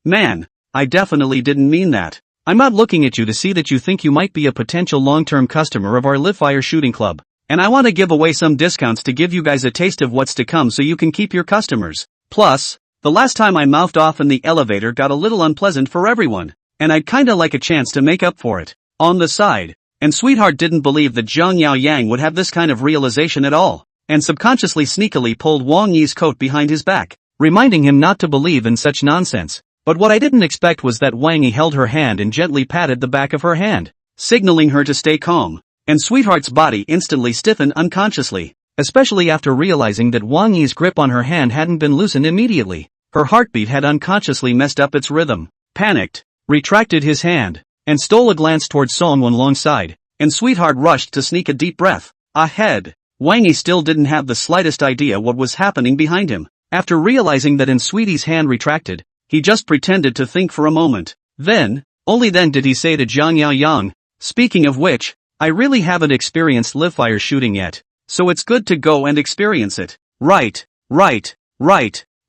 man, I definitely didn't mean that. I'm not looking at you to see that you think you might be a potential long-term customer of our live fire shooting club, and I want to give away some discounts to give you guys a taste of what's to come so you can keep your customers. Plus, the last time I mouthed off in the elevator got a little unpleasant for everyone, and I'd kinda like a chance to make up for it. On the side. And Sweetheart didn't believe that Jiang Yaoyang would have this kind of realization at all, and subconsciously sneakily pulled Wang Yi's coat behind his back, reminding him not to believe in such nonsense. But what I didn't expect was that Wang Yi held her hand and gently patted the back of her hand, signaling her to stay calm, and Sweetheart's body instantly stiffened unconsciously, especially after realizing that Wang Yi's grip on her hand hadn't been loosened immediately. Her heartbeat had unconsciously messed up its rhythm. Panicked, retracted his hand, and stole a glance towards Song Wenrou's side, and Sweetheart rushed to sneak a deep breath. Ahead. Wang Yi still didn't have the slightest idea what was happening behind him. After realizing that in Sweetie's hand retracted, he just pretended to think for a moment. Then, only then did he say to Jiang Yaoyang, speaking of which, I really haven't experienced live fire shooting yet, so it's good to go and experience it. Right.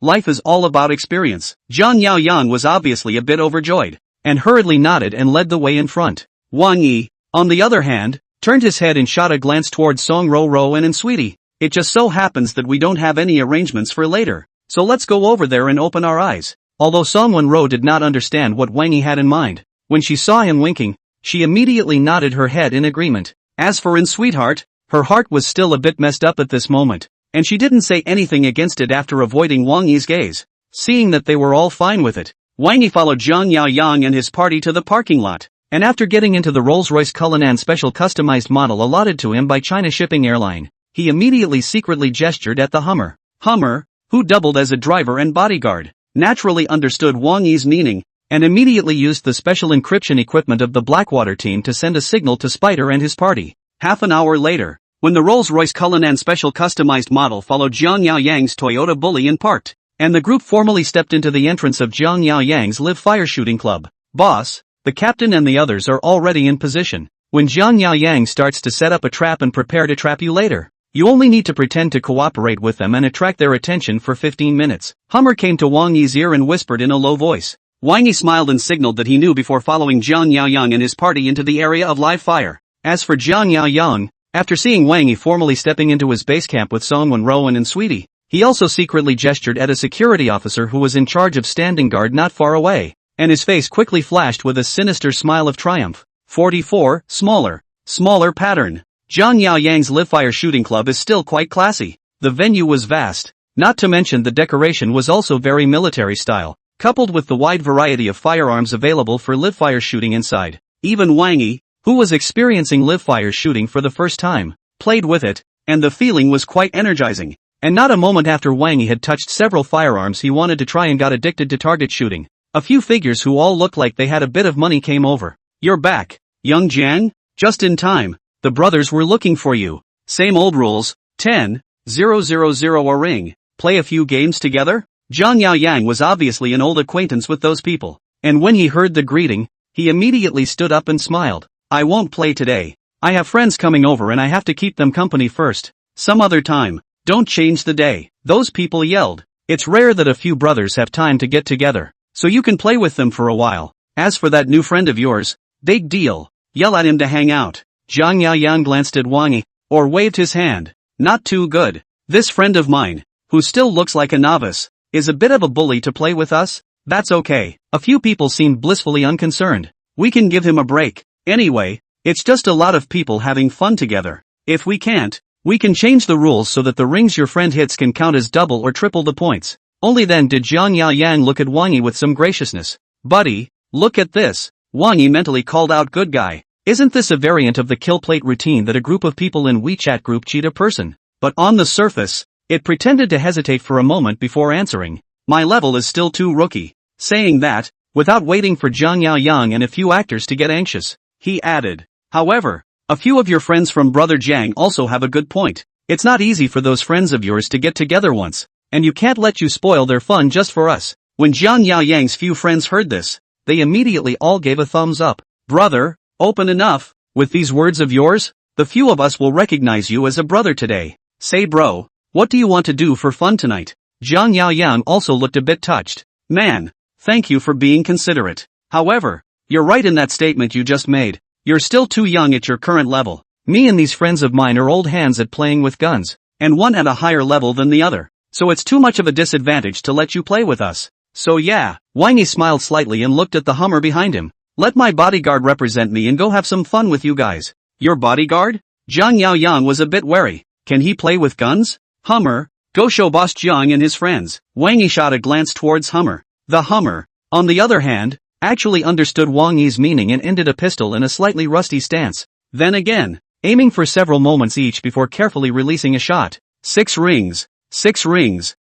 Life is all about experience. Jiang Yaoyang was obviously a bit overjoyed, and hurriedly nodded and led the way in front. Wang Yi, on the other hand, turned his head and shot a glance towards Song Wenrou and Sweetie. It just so happens that we don't have any arrangements for later, so let's go over there and open our eyes. Although Song Wenrou did not understand what Wang Yi had in mind, when she saw him winking, she immediately nodded her head in agreement. As for in Sweetheart, her heart was still a bit messed up at this moment, and she didn't say anything against it after avoiding Wang Yi's gaze. Seeing that they were all fine with it, Wang Yi followed Jiang Yaoyang and his party to the parking lot, and after getting into the Rolls-Royce Cullinan special customized model allotted to him by China Shipping Airline, he immediately secretly gestured at the Hummer. Hummer, who doubled as a driver and bodyguard, naturally understood Wang Yi's meaning, and immediately used the special encryption equipment of the Blackwater team to send a signal to Spider and his party. Half an hour later, when the Rolls-Royce Cullinan special customized model followed Jiang Yaoyang's Toyota Bully and parked, and the group formally stepped into the entrance of Jiang Yaoyang's live fire shooting club. Boss, the captain and the others are already in position. When Jiang Yaoyang starts to set up a trap and prepare to trap you later, you only need to pretend to cooperate with them and attract their attention for 15 minutes. Hummer came to Wang Yi's ear and whispered in a low voice. Wang Yi smiled and signaled that he knew before following Jiang Yaoyang and his party into the area of live fire. As for Jiang Yaoyang, after seeing Wang Yi formally stepping into his base camp with Song Wenrou and Sweetie, he also secretly gestured at a security officer who was in charge of standing guard not far away, and his face quickly flashed with a sinister smile of triumph. 44. Smaller pattern. Jiang Yaoyang's live fire shooting club is still quite classy. The venue was vast, not to mention the decoration was also very military style, coupled with the wide variety of firearms available for live fire shooting inside. Even Wang Yi, who was experiencing live fire shooting for the first time, played with it, and the feeling was quite energizing. And not a moment after Wang Yi had touched several firearms he wanted to try and got addicted to target shooting. A few figures who all looked like they had a bit of money came over. You're back, young Jiang? Just in time. The brothers were looking for you. Same old rules. 10, 000 a ring. Play a few games together? Jiang Yaoyang was obviously an old acquaintance with those people, and when he heard the greeting, he immediately stood up and smiled. I won't play today. I have friends coming over and I have to keep them company first. Some other time. Don't change the day. Those people yelled. It's rare that a few brothers have time to get together, so you can play with them for a while. As for that new friend of yours, big deal. Yell at him to hang out. Jiang Yaoyang glanced at Wang Yi, or waved his hand. Not too good. This friend of mine, who still looks like a novice, is a bit of a bully to play with us? That's okay. A few people seemed blissfully unconcerned. We can give him a break. Anyway, it's just a lot of people having fun together. If we can't, we can change the rules so that the rings your friend hits can count as double or triple the points. Only then did Jiang Yaoyang look at Wang Yi with some graciousness. Buddy, look at this. Wang Yi mentally called out good guy. Isn't this a variant of the kill plate routine that a group of people in WeChat group cheat a person? But on the surface, it pretended to hesitate for a moment before answering. My level is still too rookie. Saying that, without waiting for Jiang Yaoyang and a few actors to get anxious, he added. However, a few of your friends from Brother Jiang also have a good point. It's not easy for those friends of yours to get together once, and you can't let you spoil their fun just for us. When Jiang Yaoyang's few friends heard this, they immediately all gave a thumbs up. Brother, open enough. With these words of yours, the few of us will recognize you as a brother today. Say bro, what do you want to do for fun tonight? Jiang Yaoyang also looked a bit touched. Man, thank you for being considerate. However, you're right in that statement you just made. You're still too young at your current level. Me and these friends of mine are old hands at playing with guns, and one at a higher level than the other. So it's too much of a disadvantage to let you play with us. So yeah, Wang Yi smiled slightly and looked at the Hummer behind him. Let my bodyguard represent me and go have some fun with you guys. Your bodyguard? Jiang Yaoyang was a bit wary. Can he play with guns? Hummer, go show Boss Jiang and his friends. Wang Yi shot a glance towards Hummer. The Hummer, on the other hand, actually understood Wang Yi's meaning and ended a pistol in a slightly rusty stance. Then again, aiming for several moments each before carefully releasing a shot. 6 rings,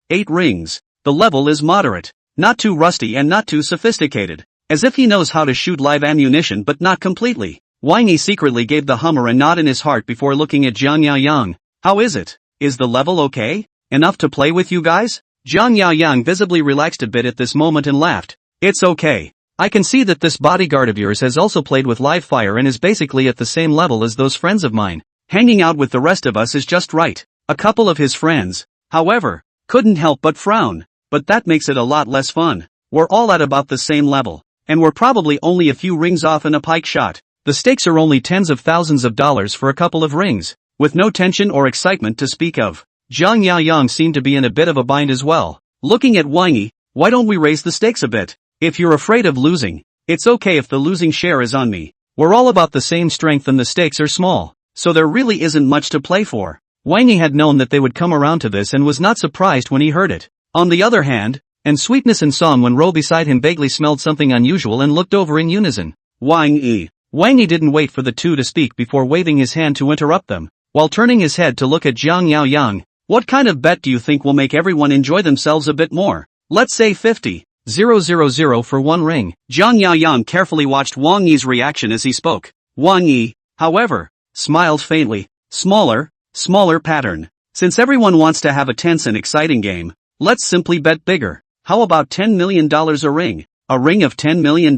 8 rings. The level is moderate, not too rusty and not too sophisticated. As if he knows how to shoot live ammunition but not completely. Wang Yi secretly gave the Hummer a nod in his heart before looking at Jiang Yaoyang. How is it? Is the level okay? Enough to play with you guys? Jiang Yaoyang visibly relaxed a bit at this moment and laughed. It's okay. I can see that this bodyguard of yours has also played with live fire and is basically at the same level as those friends of mine. Hanging out with the rest of us is just right. A couple of his friends, however, couldn't help but frown. But that makes it a lot less fun. We're all at about the same level. And we're probably only a few rings off in a pike shot. The stakes are only tens of thousands of dollars for a couple of rings, with no tension or excitement to speak of. Jiang Yaoyang seemed to be in a bit of a bind as well. Looking at Wang Yi, why don't we raise the stakes a bit? If you're afraid of losing, it's okay if the losing share is on me. We're all about the same strength and the stakes are small, so there really isn't much to play for. Wang Yi had known that they would come around to this and was not surprised when he heard it. On the other hand, and Sweetness and Song Wenrou beside him vaguely smelled something unusual and looked over in unison. Wang Yi. Wang Yi didn't wait for the two to speak before waving his hand to interrupt them, while turning his head to look at Jiang Yaoyang. What kind of bet do you think will make everyone enjoy themselves a bit more? Let's say 50, 000 for 1 ring. Jiang Yaoyang carefully watched Wang Yi's reaction as he spoke. Wang Yi, however, smiled faintly. Smaller pattern. Since everyone wants to have a tense and exciting game, let's simply bet bigger. How about $10 million a ring? A ring of $10 million?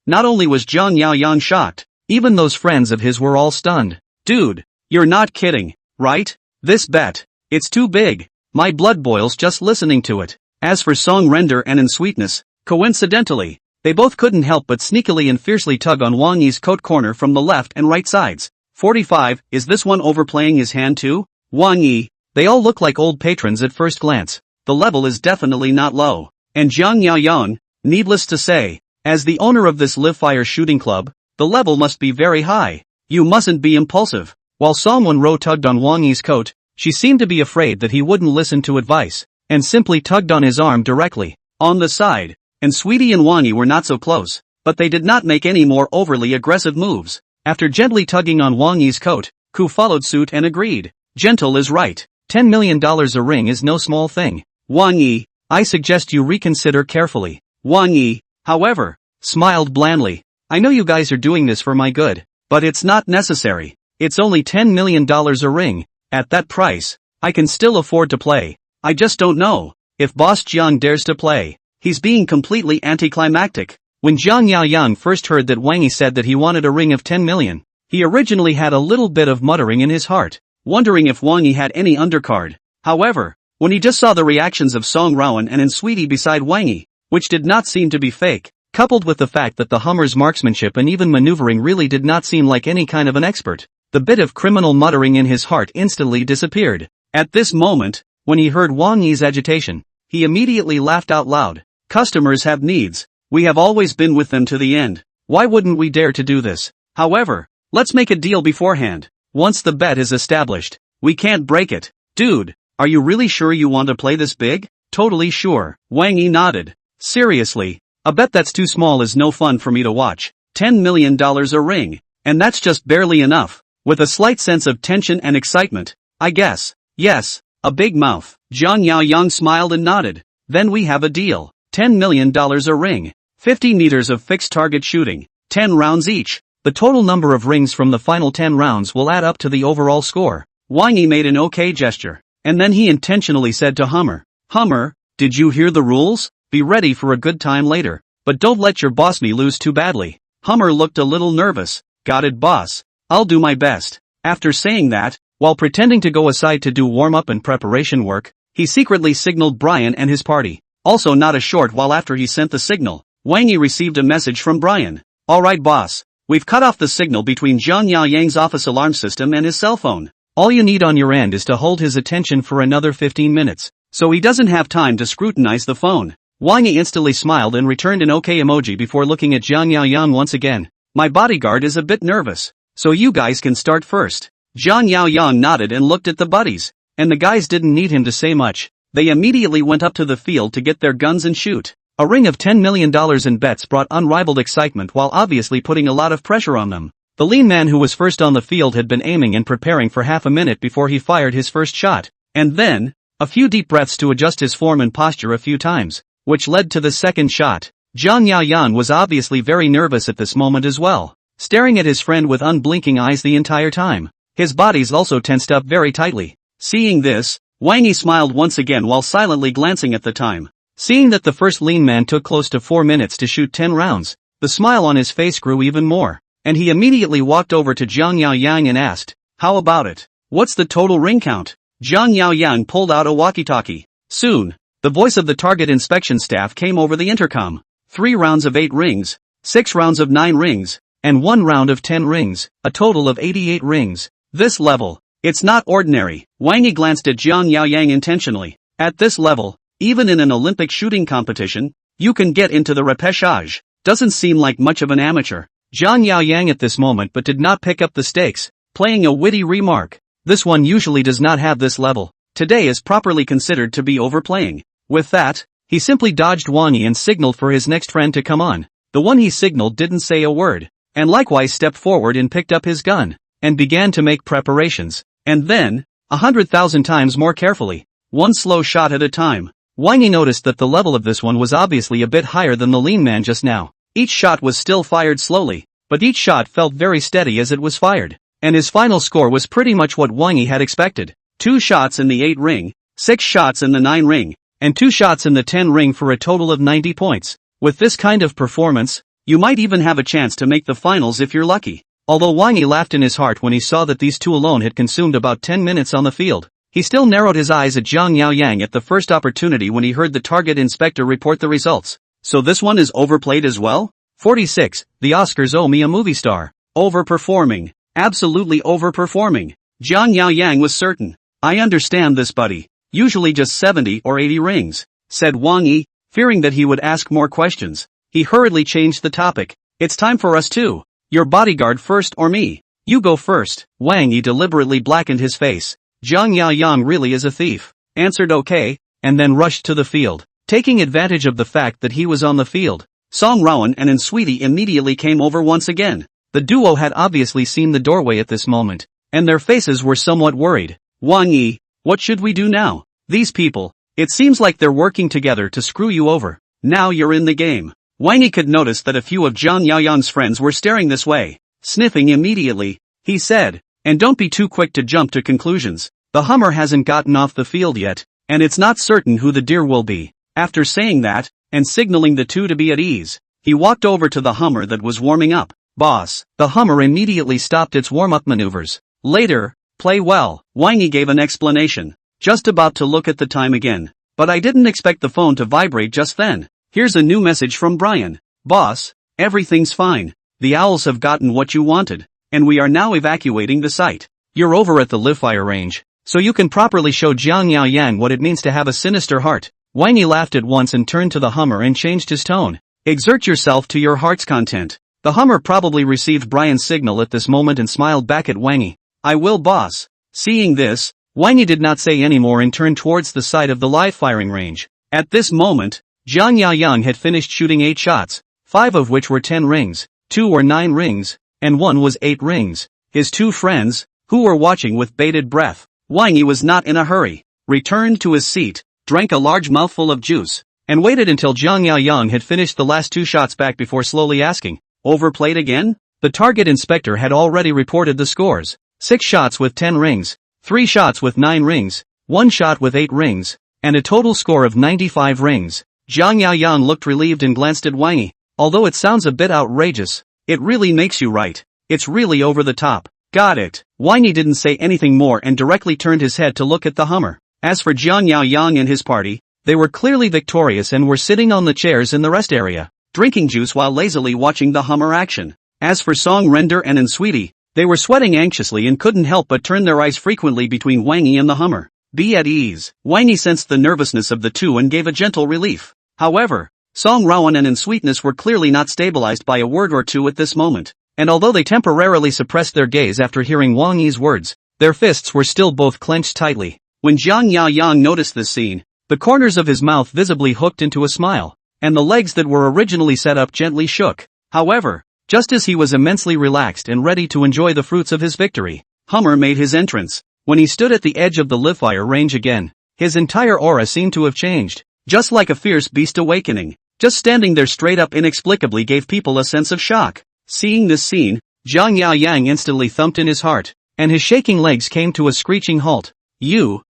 Not only was Zhang Yaoyang shocked, even those friends of his were all stunned. Dude, you're not kidding, right? This bet, it's too big. My blood boils just listening to it. As for Song Wenrou and Sweetness, coincidentally, they both couldn't help but sneakily and fiercely tug on Wang Yi's coat corner from the left and right sides. 45, is this one overplaying his hand too? Wang Yi, they all look like old patrons at first glance. The level is definitely not low. And Zhang Yaoyang, needless to say, as the owner of this live fire shooting club, the level must be very high. You mustn't be impulsive. While Song Wenrou tugged on Wang Yi's coat, she seemed to be afraid that he wouldn't listen to advice, and simply tugged on his arm directly, on the side. And Sweetie and Wang Yi were not so close, but they did not make any more overly aggressive moves. After gently tugging on Wang Yi's coat, Ku followed suit and agreed. Gentle is right. $10 million a ring is no small thing. Wang Yi, I suggest you reconsider carefully. Wang Yi, however, smiled blandly. I know you guys are doing this for my good, but it's not necessary. It's only $10 million a ring. At that price, I can still afford to play. I just don't know if Boss Jiang dares to play. He's being completely anticlimactic. When Zhang Yaoyang first heard that Wang Yi said that he wanted a ring of 10 million, he originally had a little bit of muttering in his heart, wondering if Wang Yi had any undercard. However, when he just saw the reactions of Song Wenrou and Sweetie beside Wang Yi, which did not seem to be fake, coupled with the fact that the Hummer's marksmanship and even maneuvering really did not seem like any kind of an expert, the bit of criminal muttering in his heart instantly disappeared. At this moment, when he heard Wang Yi's agitation, he immediately laughed out loud. Customers have needs. We have always been with them to the end. Why wouldn't we dare to do this? However, let's make a deal beforehand. Once the bet is established, we can't break it. Dude, are you really sure you want to play this big? Totally sure. Wang Yi nodded. Seriously, a bet that's too small is no fun for me to watch. $10 million a ring. And that's just barely enough. With a slight sense of tension and excitement, I guess. Yes, a big mouth. Zhang Yaoyang smiled and nodded. Then we have a deal. $10 million a ring. 50 meters of fixed target shooting. 10 rounds each. The total number of rings from the final 10 rounds will add up to the overall score. Wang Yi made an okay gesture. And then he intentionally said to Hummer, Hummer, did you hear the rules? Be ready for a good time later. But don't let your boss me lose too badly. Hummer looked a little nervous. Got it, boss. I'll do my best. After saying that, while pretending to go aside to do warm-up and preparation work, he secretly signaled Brian and his party. Also not a short while after he sent the signal, Wang Yi received a message from Brian. Alright boss, we've cut off the signal between Zhang Yaoyang's office alarm system and his cell phone. All you need on your end is to hold his attention for another 15 minutes, so he doesn't have time to scrutinize the phone. Wang Yi instantly smiled and returned an okay emoji before looking at Zhang Yaoyang once again. My bodyguard is a bit nervous, so you guys can start first. Zhang Yaoyang nodded and looked at the buddies, and the guys didn't need him to say much. They immediately went up to the field to get their guns and shoot. A ring of $10 million in bets brought unrivaled excitement while obviously putting a lot of pressure on them. The lean man who was first on the field had been aiming and preparing for half a minute before he fired his first shot, and then, a few deep breaths to adjust his form and posture a few times, which led to the second shot. Zhang Yaoyang was obviously very nervous at this moment as well, staring at his friend with unblinking eyes the entire time. His body's also tensed up very tightly. Seeing this, Wang Yi smiled once again while silently glancing at the time. Seeing that the first lean man took close to 4 minutes to shoot 10 rounds, the smile on his face grew even more, and he immediately walked over to Zhang Yaoyang and asked, how about it? What's the total ring count? Zhang Yaoyang pulled out a walkie-talkie. Soon, the voice of the target inspection staff came over the intercom. 3 rounds of 8 rings, 6 rounds of 9 rings, and 1 round of 10 rings, a total of 88 rings. This level, it's not ordinary. Wang Yi glanced at Zhang Yaoyang intentionally. At this level, even in an Olympic shooting competition, you can get into the repechage. Doesn't seem like much of an amateur. Zhang Yaoyang at this moment but did not pick up the stakes, playing a witty remark. This one usually does not have this level. Today is properly considered to be overplaying. With that, he simply dodged Wang Yi and signaled for his next friend to come on. The one he signaled didn't say a word, and likewise stepped forward and picked up his gun, and began to make preparations. And then, 100,000 times more carefully, one slow shot at a time. Wang Yi noticed that the level of this one was obviously a bit higher than the lean man just now. Each shot was still fired slowly, but each shot felt very steady as it was fired. and his final score was pretty much what Wang Yi had expected. 2 shots in the 8 ring, 6 shots in the 9 ring, and 2 shots in the 10 ring for a total of 90 points. With this kind of performance, you might even have a chance to make the finals if you're lucky. Although Wang Yi laughed in his heart when he saw that these two alone had consumed about 10 minutes on the field, he still narrowed his eyes at Zhang Yaoyang at the first opportunity when he heard the target inspector report the results. So this one is overplayed as well? 46. The Oscars owe me a movie star. Overperforming. Absolutely overperforming. Zhang Yaoyang was certain. I understand this, buddy. Usually just 70 or 80 rings, said Wang Yi, fearing that he would ask more questions. He hurriedly changed the topic. It's time for us too. Your bodyguard first or me? You go first. Wang Yi deliberately blackened his face. Zhang Yaoyang really is a thief. Answered okay, and then rushed to the field. Taking advantage of the fact that he was on the field, Song Wenrou and Sweetie immediately came over once again. The duo had obviously seen the doorway at this moment, and their faces were somewhat worried. Wang Yi, what should we do now? These people, it seems like they're working together to screw you over. Now you're in the game. Wang Yi could notice that a few of Zhang Yaoyang's friends were staring this way. Sniffing immediately, he said, and don't be too quick to jump to conclusions. The Hummer hasn't gotten off the field yet, and it's not certain who the deer will be. After saying that, and signaling the two to be at ease, he walked over to the Hummer that was warming up. Boss, the Hummer immediately stopped its warm-up maneuvers. Later, play well. Wang Yi gave an explanation. Just about to look at the time again, but I didn't expect the phone to vibrate just then. Here's a new message from Brian. Boss, everything's fine. The owls have gotten what you wanted, and we are now evacuating the site. You're over at the live fire range, so you can properly show Zhang Yaoyang what it means to have a sinister heart. Wang Yi laughed at once and turned to the Hummer and changed his tone. Exert yourself to your heart's content. The Hummer probably received Brian's signal at this moment and smiled back at Wang Yi. I will, boss. Seeing this, Wang Yi did not say any more and turned towards the side of the live firing range. At this moment, Zhang Yaoyang had finished shooting 8 shots, 5 of which were 10 rings, 2 were 9 rings, and 1 was 8 rings. His two friends, who were watching with bated breath. Wang Yi was not in a hurry, returned to his seat, drank a large mouthful of juice, and waited until Zhang Yaoyang had finished the last 2 shots back before slowly asking, overplayed again? The target inspector had already reported the scores. 6 shots with 10 rings, 3 shots with 9 rings, 1 shot with 8 rings, and a total score of 95 rings. Zhang Yaoyang looked relieved and glanced at Wang Yi. Although it sounds a bit outrageous, it really makes you right. It's really over the top. Got it. Wang Yi didn't say anything more and directly turned his head to look at the Hummer. As for Zhang Yaoyang and his party, they were clearly victorious and were sitting on the chairs in the rest area, drinking juice while lazily watching the Hummer action. As for Song Wenrou and Sweetie, they were sweating anxiously and couldn't help but turn their eyes frequently between Wang Yi and the Hummer. Be at ease. Wang Yi sensed the nervousness of the two and gave a gentle relief. However, Song Wenrou and Sweetness were clearly not stabilized by a word or two at this moment, and although they temporarily suppressed their gaze after hearing Wang Yi's words, their fists were still both clenched tightly. When Zhang Yaoyang noticed this scene, the corners of his mouth visibly hooked into a smile, and the legs that were originally set up gently shook. However, just as he was immensely relaxed and ready to enjoy the fruits of his victory, Hummer made his entrance. When he stood at the edge of the live fire range again, his entire aura seemed to have changed, just like a fierce beast awakening. Just standing there straight up inexplicably gave people a sense of shock. Seeing this scene, Zhang Yaoyang instantly thumped in his heart, and his shaking legs came to a screeching halt.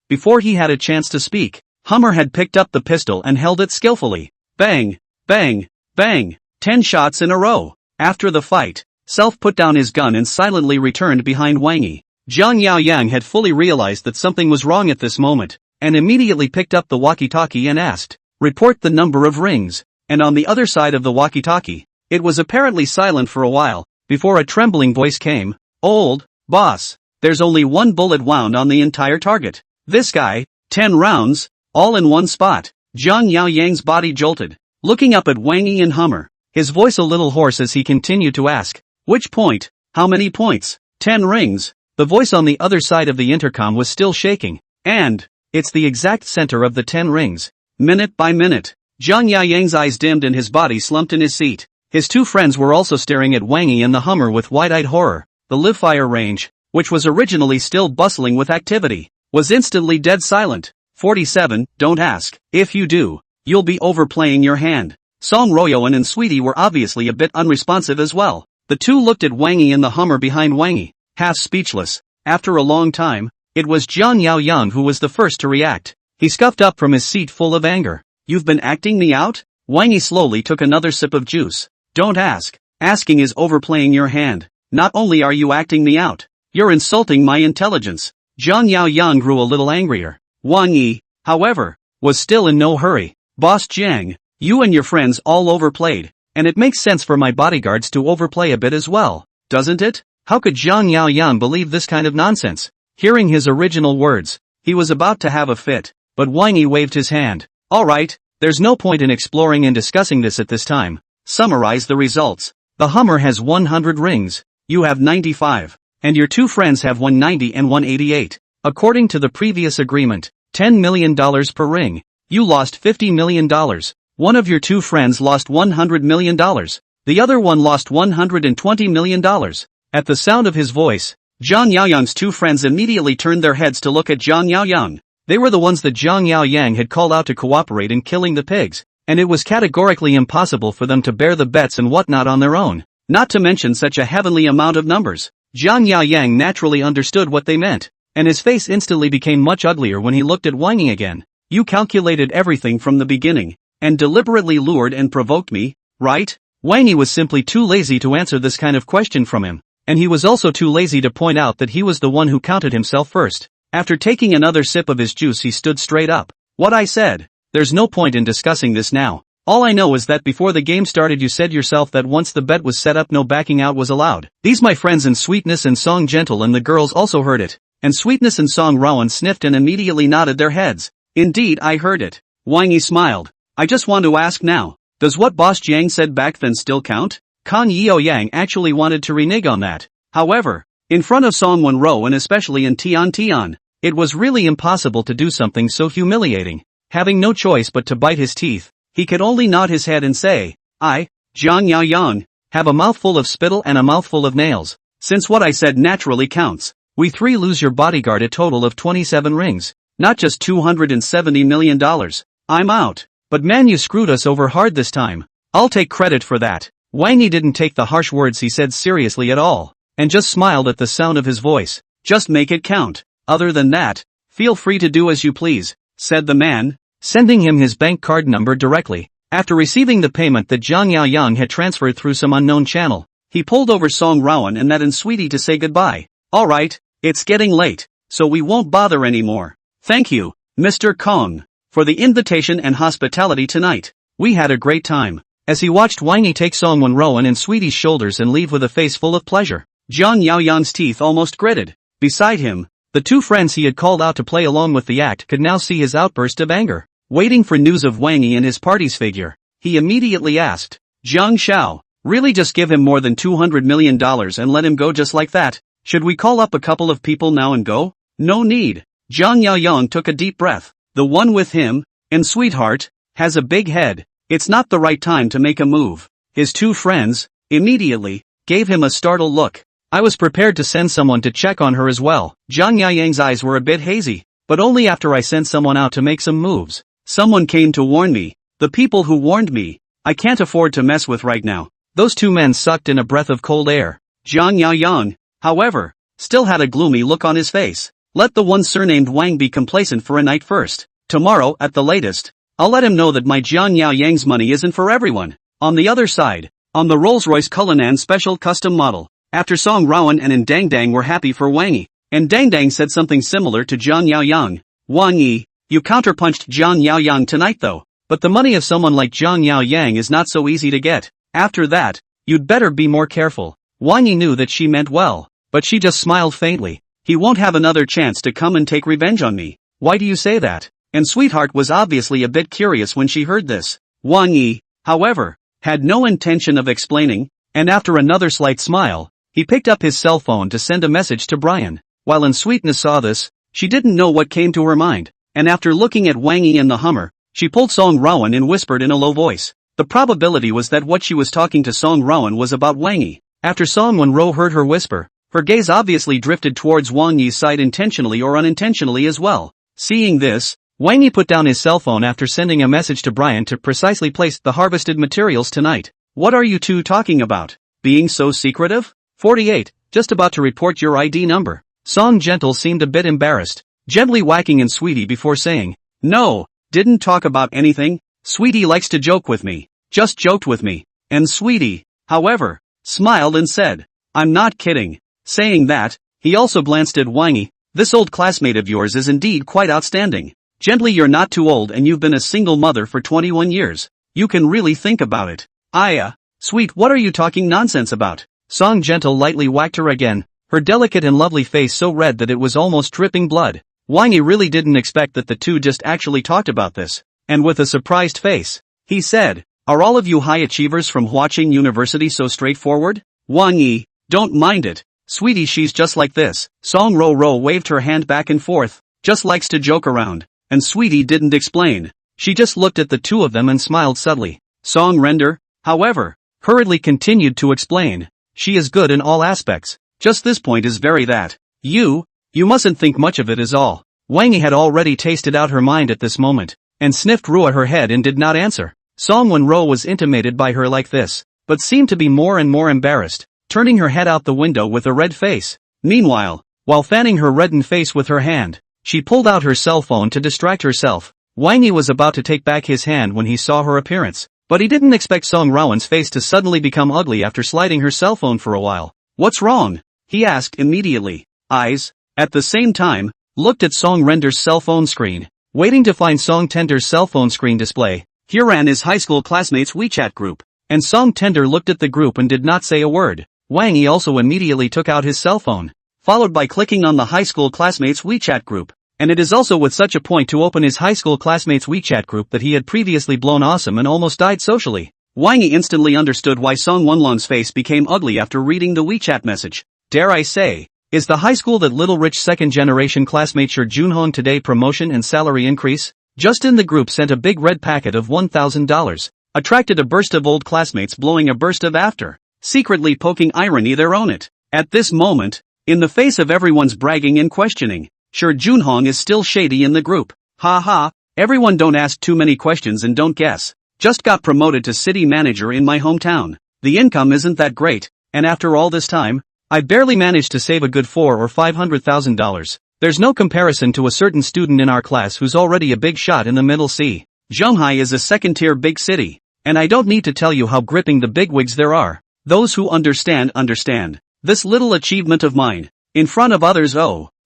Before he had a chance to speak, Hummer had picked up the pistol and held it skillfully. Bang, bang, bang, 10 shots in a row. After the fight, Self put down his gun and silently returned behind Wang Yi. Zhang Yaoyang had fully realized that something was wrong at this moment, and immediately picked up the walkie-talkie and asked, report the number of rings. And on the other side of the walkie-talkie, it was apparently silent for a while, before a trembling voice came, Old boss, there's only 1 bullet wound on the entire target. This guy, 10 rounds, all in one spot. Zhang Yaoyang's body jolted, looking up at Wang Yi and Hummer, his voice a little hoarse as he continued to ask, which point? How many points? 10 rings. The voice on the other side of the intercom was still shaking, and, it's the exact center of the 10 rings. Minute by minute. Zhang Yaoyang's eyes dimmed and his body slumped in his seat. His two friends were also staring at Wang Yi and the Hummer with wide-eyed horror. The live fire range, which was originally still bustling with activity, was instantly dead silent. 47, don't ask. If you do, you'll be overplaying your hand. Song Wenrou and Sweetie were obviously a bit unresponsive as well. The two looked at Wang Yi and the Hummer behind Wang Yi, half speechless. After a long time, it was Jiang Yaoyang who was the first to react. He scuffed up from his seat full of anger. "You've been acting me out?" Wang Yi slowly took another sip of juice. "Don't ask. Asking is overplaying your hand. Not only are you acting me out, you're insulting my intelligence." Jiang Yaoyang grew a little angrier. Wang Yi, however, was still in no hurry. "Boss Jiang, you and your friends all overplayed, and it makes sense for my bodyguards to overplay a bit as well, doesn't it?" How could Jiang Yaoyang believe this kind of nonsense? Hearing his original words, he was about to have a fit, but Wang Yi waved his hand. "All right, there's no point in exploring and discussing this at this time. Summarize the results. The Hummer has 100 rings, you have 95, and your two friends have 190 and 188. According to the previous agreement, $10 million per ring. You lost $50 million. One of your two friends lost $100 million. The other one lost $120 million. At the sound of his voice, Jiang Yaoyang's two friends immediately turned their heads to look at Jiang Yaoyang. They were the ones that Jiang Yaoyang had called out to cooperate in killing the pigs, and it was categorically impossible for them to bear the bets and whatnot on their own, not to mention such a heavenly amount of numbers. Jiang Yaoyang naturally understood what they meant, and his face instantly became much uglier when he looked at Wang Yi again. "You calculated everything from the beginning, and deliberately lured and provoked me, right?" Wang Yi was simply too lazy to answer this kind of question from him, and he was also too lazy to point out that he was the one who counted himself first. After taking another sip of his juice, he stood straight up. "What I said. There's no point in discussing this now. All I know is that before the game started you said yourself that once the bet was set up no backing out was allowed." These my friends and Sweetness and Song Gentle and the girls also heard it, and Sweetness and Song Rowan sniffed and immediately nodded their heads. "Indeed I heard it." Wang Yi smiled. "I just want to ask now, does what Boss Jiang said back then still count?" Kan Yeoyang actually wanted to renege on that. However, in front of Song Wenrou and especially in Tian, it was really impossible to do something so humiliating. Having no choice but to bite his teeth, he could only nod his head and say, "I, Jiang Yaoyang, have a mouthful of spittle and a mouthful of nails. Since what I said naturally counts, we three lose your bodyguard a total of 27 rings, not just $270 million. I'm out. But man, you screwed us over hard this time. I'll take credit for that." Wang Yi didn't take the harsh words he said seriously at all, and just smiled at the sound of his voice. "Just make it count. Other than that, feel free to do as you please," said the man, sending him his bank card number directly. After receiving the payment that Jiang Yaoyang had transferred through some unknown channel, he pulled over Song Rowan and that and Sweetie to say goodbye. "All right, it's getting late, so we won't bother anymore. Thank you, Mr. Kong, for the invitation and hospitality tonight. We had a great time." As he watched Wang Yi take Song Wenrou and Sweetie's shoulders and leave with a face full of pleasure, Jiang Yaoyang's teeth almost gritted. Beside him, the two friends he had called out to play along with the act could now see his outburst of anger. Waiting for news of Wang Yi and his party's figure, he immediately asked, "Jiang Shao, really just give him more than $200 million and let him go just like that? Should we call up a couple of people now and go?" "No need." Jiang Yaoyang took a deep breath. "The one with him, and sweetheart, has a big head. It's not the right time to make a move." His two friends, immediately, gave him a startled look. "I was prepared to send someone to check on her as well." Jiang Yaoyang's eyes were a bit hazy, "but only after I sent someone out to make some moves. Someone came to warn me. The people who warned me, I can't afford to mess with right now." Those two men sucked in a breath of cold air. Jiang Yaoyang, however, still had a gloomy look on his face. "Let the one surnamed Wang be complacent for a night first. Tomorrow, at the latest, I'll let him know that my Jiang Yaoyang's money isn't for everyone." On the other side, on the Rolls-Royce Cullinan Special Custom Model, after Song Rowan and Dang were happy for Wang Yi, and Dang said something similar to Jiang Yaoyang. "Wang Yi, you counterpunched Jiang Yaoyang tonight though, but the money of someone like Jiang Yaoyang is not so easy to get. After that, you'd better be more careful." Wang Yi knew that she meant well, but she just smiled faintly. "He won't have another chance to come and take revenge on me." "Why do you say that?" And Sweetheart was obviously a bit curious when she heard this. Wang Yi, however, had no intention of explaining, and after another slight smile, he picked up his cell phone to send a message to Brian. While Sweetness saw this, she didn't know what came to her mind, and after looking at Wang Yi and the Hummer, she pulled Song Rowan and whispered in a low voice. The probability was that what she was talking to Song Rowan was about Wang Yi. After Song Wenrou heard her whisper, her gaze obviously drifted towards Wang Yi's side intentionally or unintentionally as well. Seeing this, Wang Yi put down his cell phone after sending a message to Brian to precisely place the harvested materials tonight. "What are you two talking about? Being so secretive?" 48. just about to report your ID number. Song Gentle seemed a bit embarrassed, gently whacking in Sweetie before saying, no, didn't talk about anything. Sweetie likes to joke with me, just joked with me. And Sweetie, however, smiled and said, I'm not kidding. Saying that, he also glanced at Wang Yi. This old classmate of yours is indeed quite outstanding. Gently, you're not too old and you've been a single mother for 21 years. You can really think about it. Sweet, what are you talking nonsense about? Song Gentle lightly whacked her again, her delicate and lovely face so red that it was almost dripping blood. Wang Yi really didn't expect that the two just actually talked about this, and with a surprised face, he said, are all of you high achievers from Huaqing University so straightforward? Wang Yi, don't mind it. Sweetie, she's just like this. Song Wenrou waved her hand back and forth, just likes to joke around, and Sweetie didn't explain. She just looked at the two of them and smiled subtly. Song Wenrou, however, hurriedly continued to explain. She is good in all aspects. Just this point is very that. You mustn't think much of it is all. Wang Yi had already tasted out her mind at this moment, and sniffed Ru at her head and did not answer. Song Wenrou was intimated by her like this, but seemed to be more and more embarrassed, turning her head out the window with a red face. Meanwhile, while fanning her reddened face with her hand, she pulled out her cell phone to distract herself. Wang Yi was about to take back his hand when he saw her appearance, but he didn't expect Song Wenrou's face to suddenly become ugly after sliding her cell phone for a while. What's wrong? He asked immediately. Eyes, at the same time, looked at Song Wenrou's cell phone screen, waiting to find Song Tender's cell phone screen display. Here ran his high school classmates' WeChat group, and Song Tender looked at the group and did not say a word. Wang Yi also immediately took out his cell phone, followed by clicking on the high school classmates' WeChat group. And it is also with such a point to open his high school classmates' WeChat group that he had previously blown awesome and almost died socially. Wang Yi instantly understood why Song Wenrou's face became ugly after reading the WeChat message. Dare I say, is the high school that little rich second-generation classmate sure Junhong today promotion and salary increase? Just in the group sent a big red packet of $1,000, attracted a burst of old classmates blowing a burst of after, secretly poking irony their own it. At this moment, in the face of everyone's bragging and questioning, sure Junhong is still shady in the group. Everyone don't ask too many questions and don't guess. Just got promoted to city manager in my hometown. The income isn't that great, and after all this time, I barely managed to save a good $400,000 or $500,000. There's no comparison to a certain student in our class who's already a big shot in the middle C. Zhonghai is a second-tier big city, and I don't need to tell you how gripping the bigwigs there are. Those who understand. This little achievement of mine, in front of others,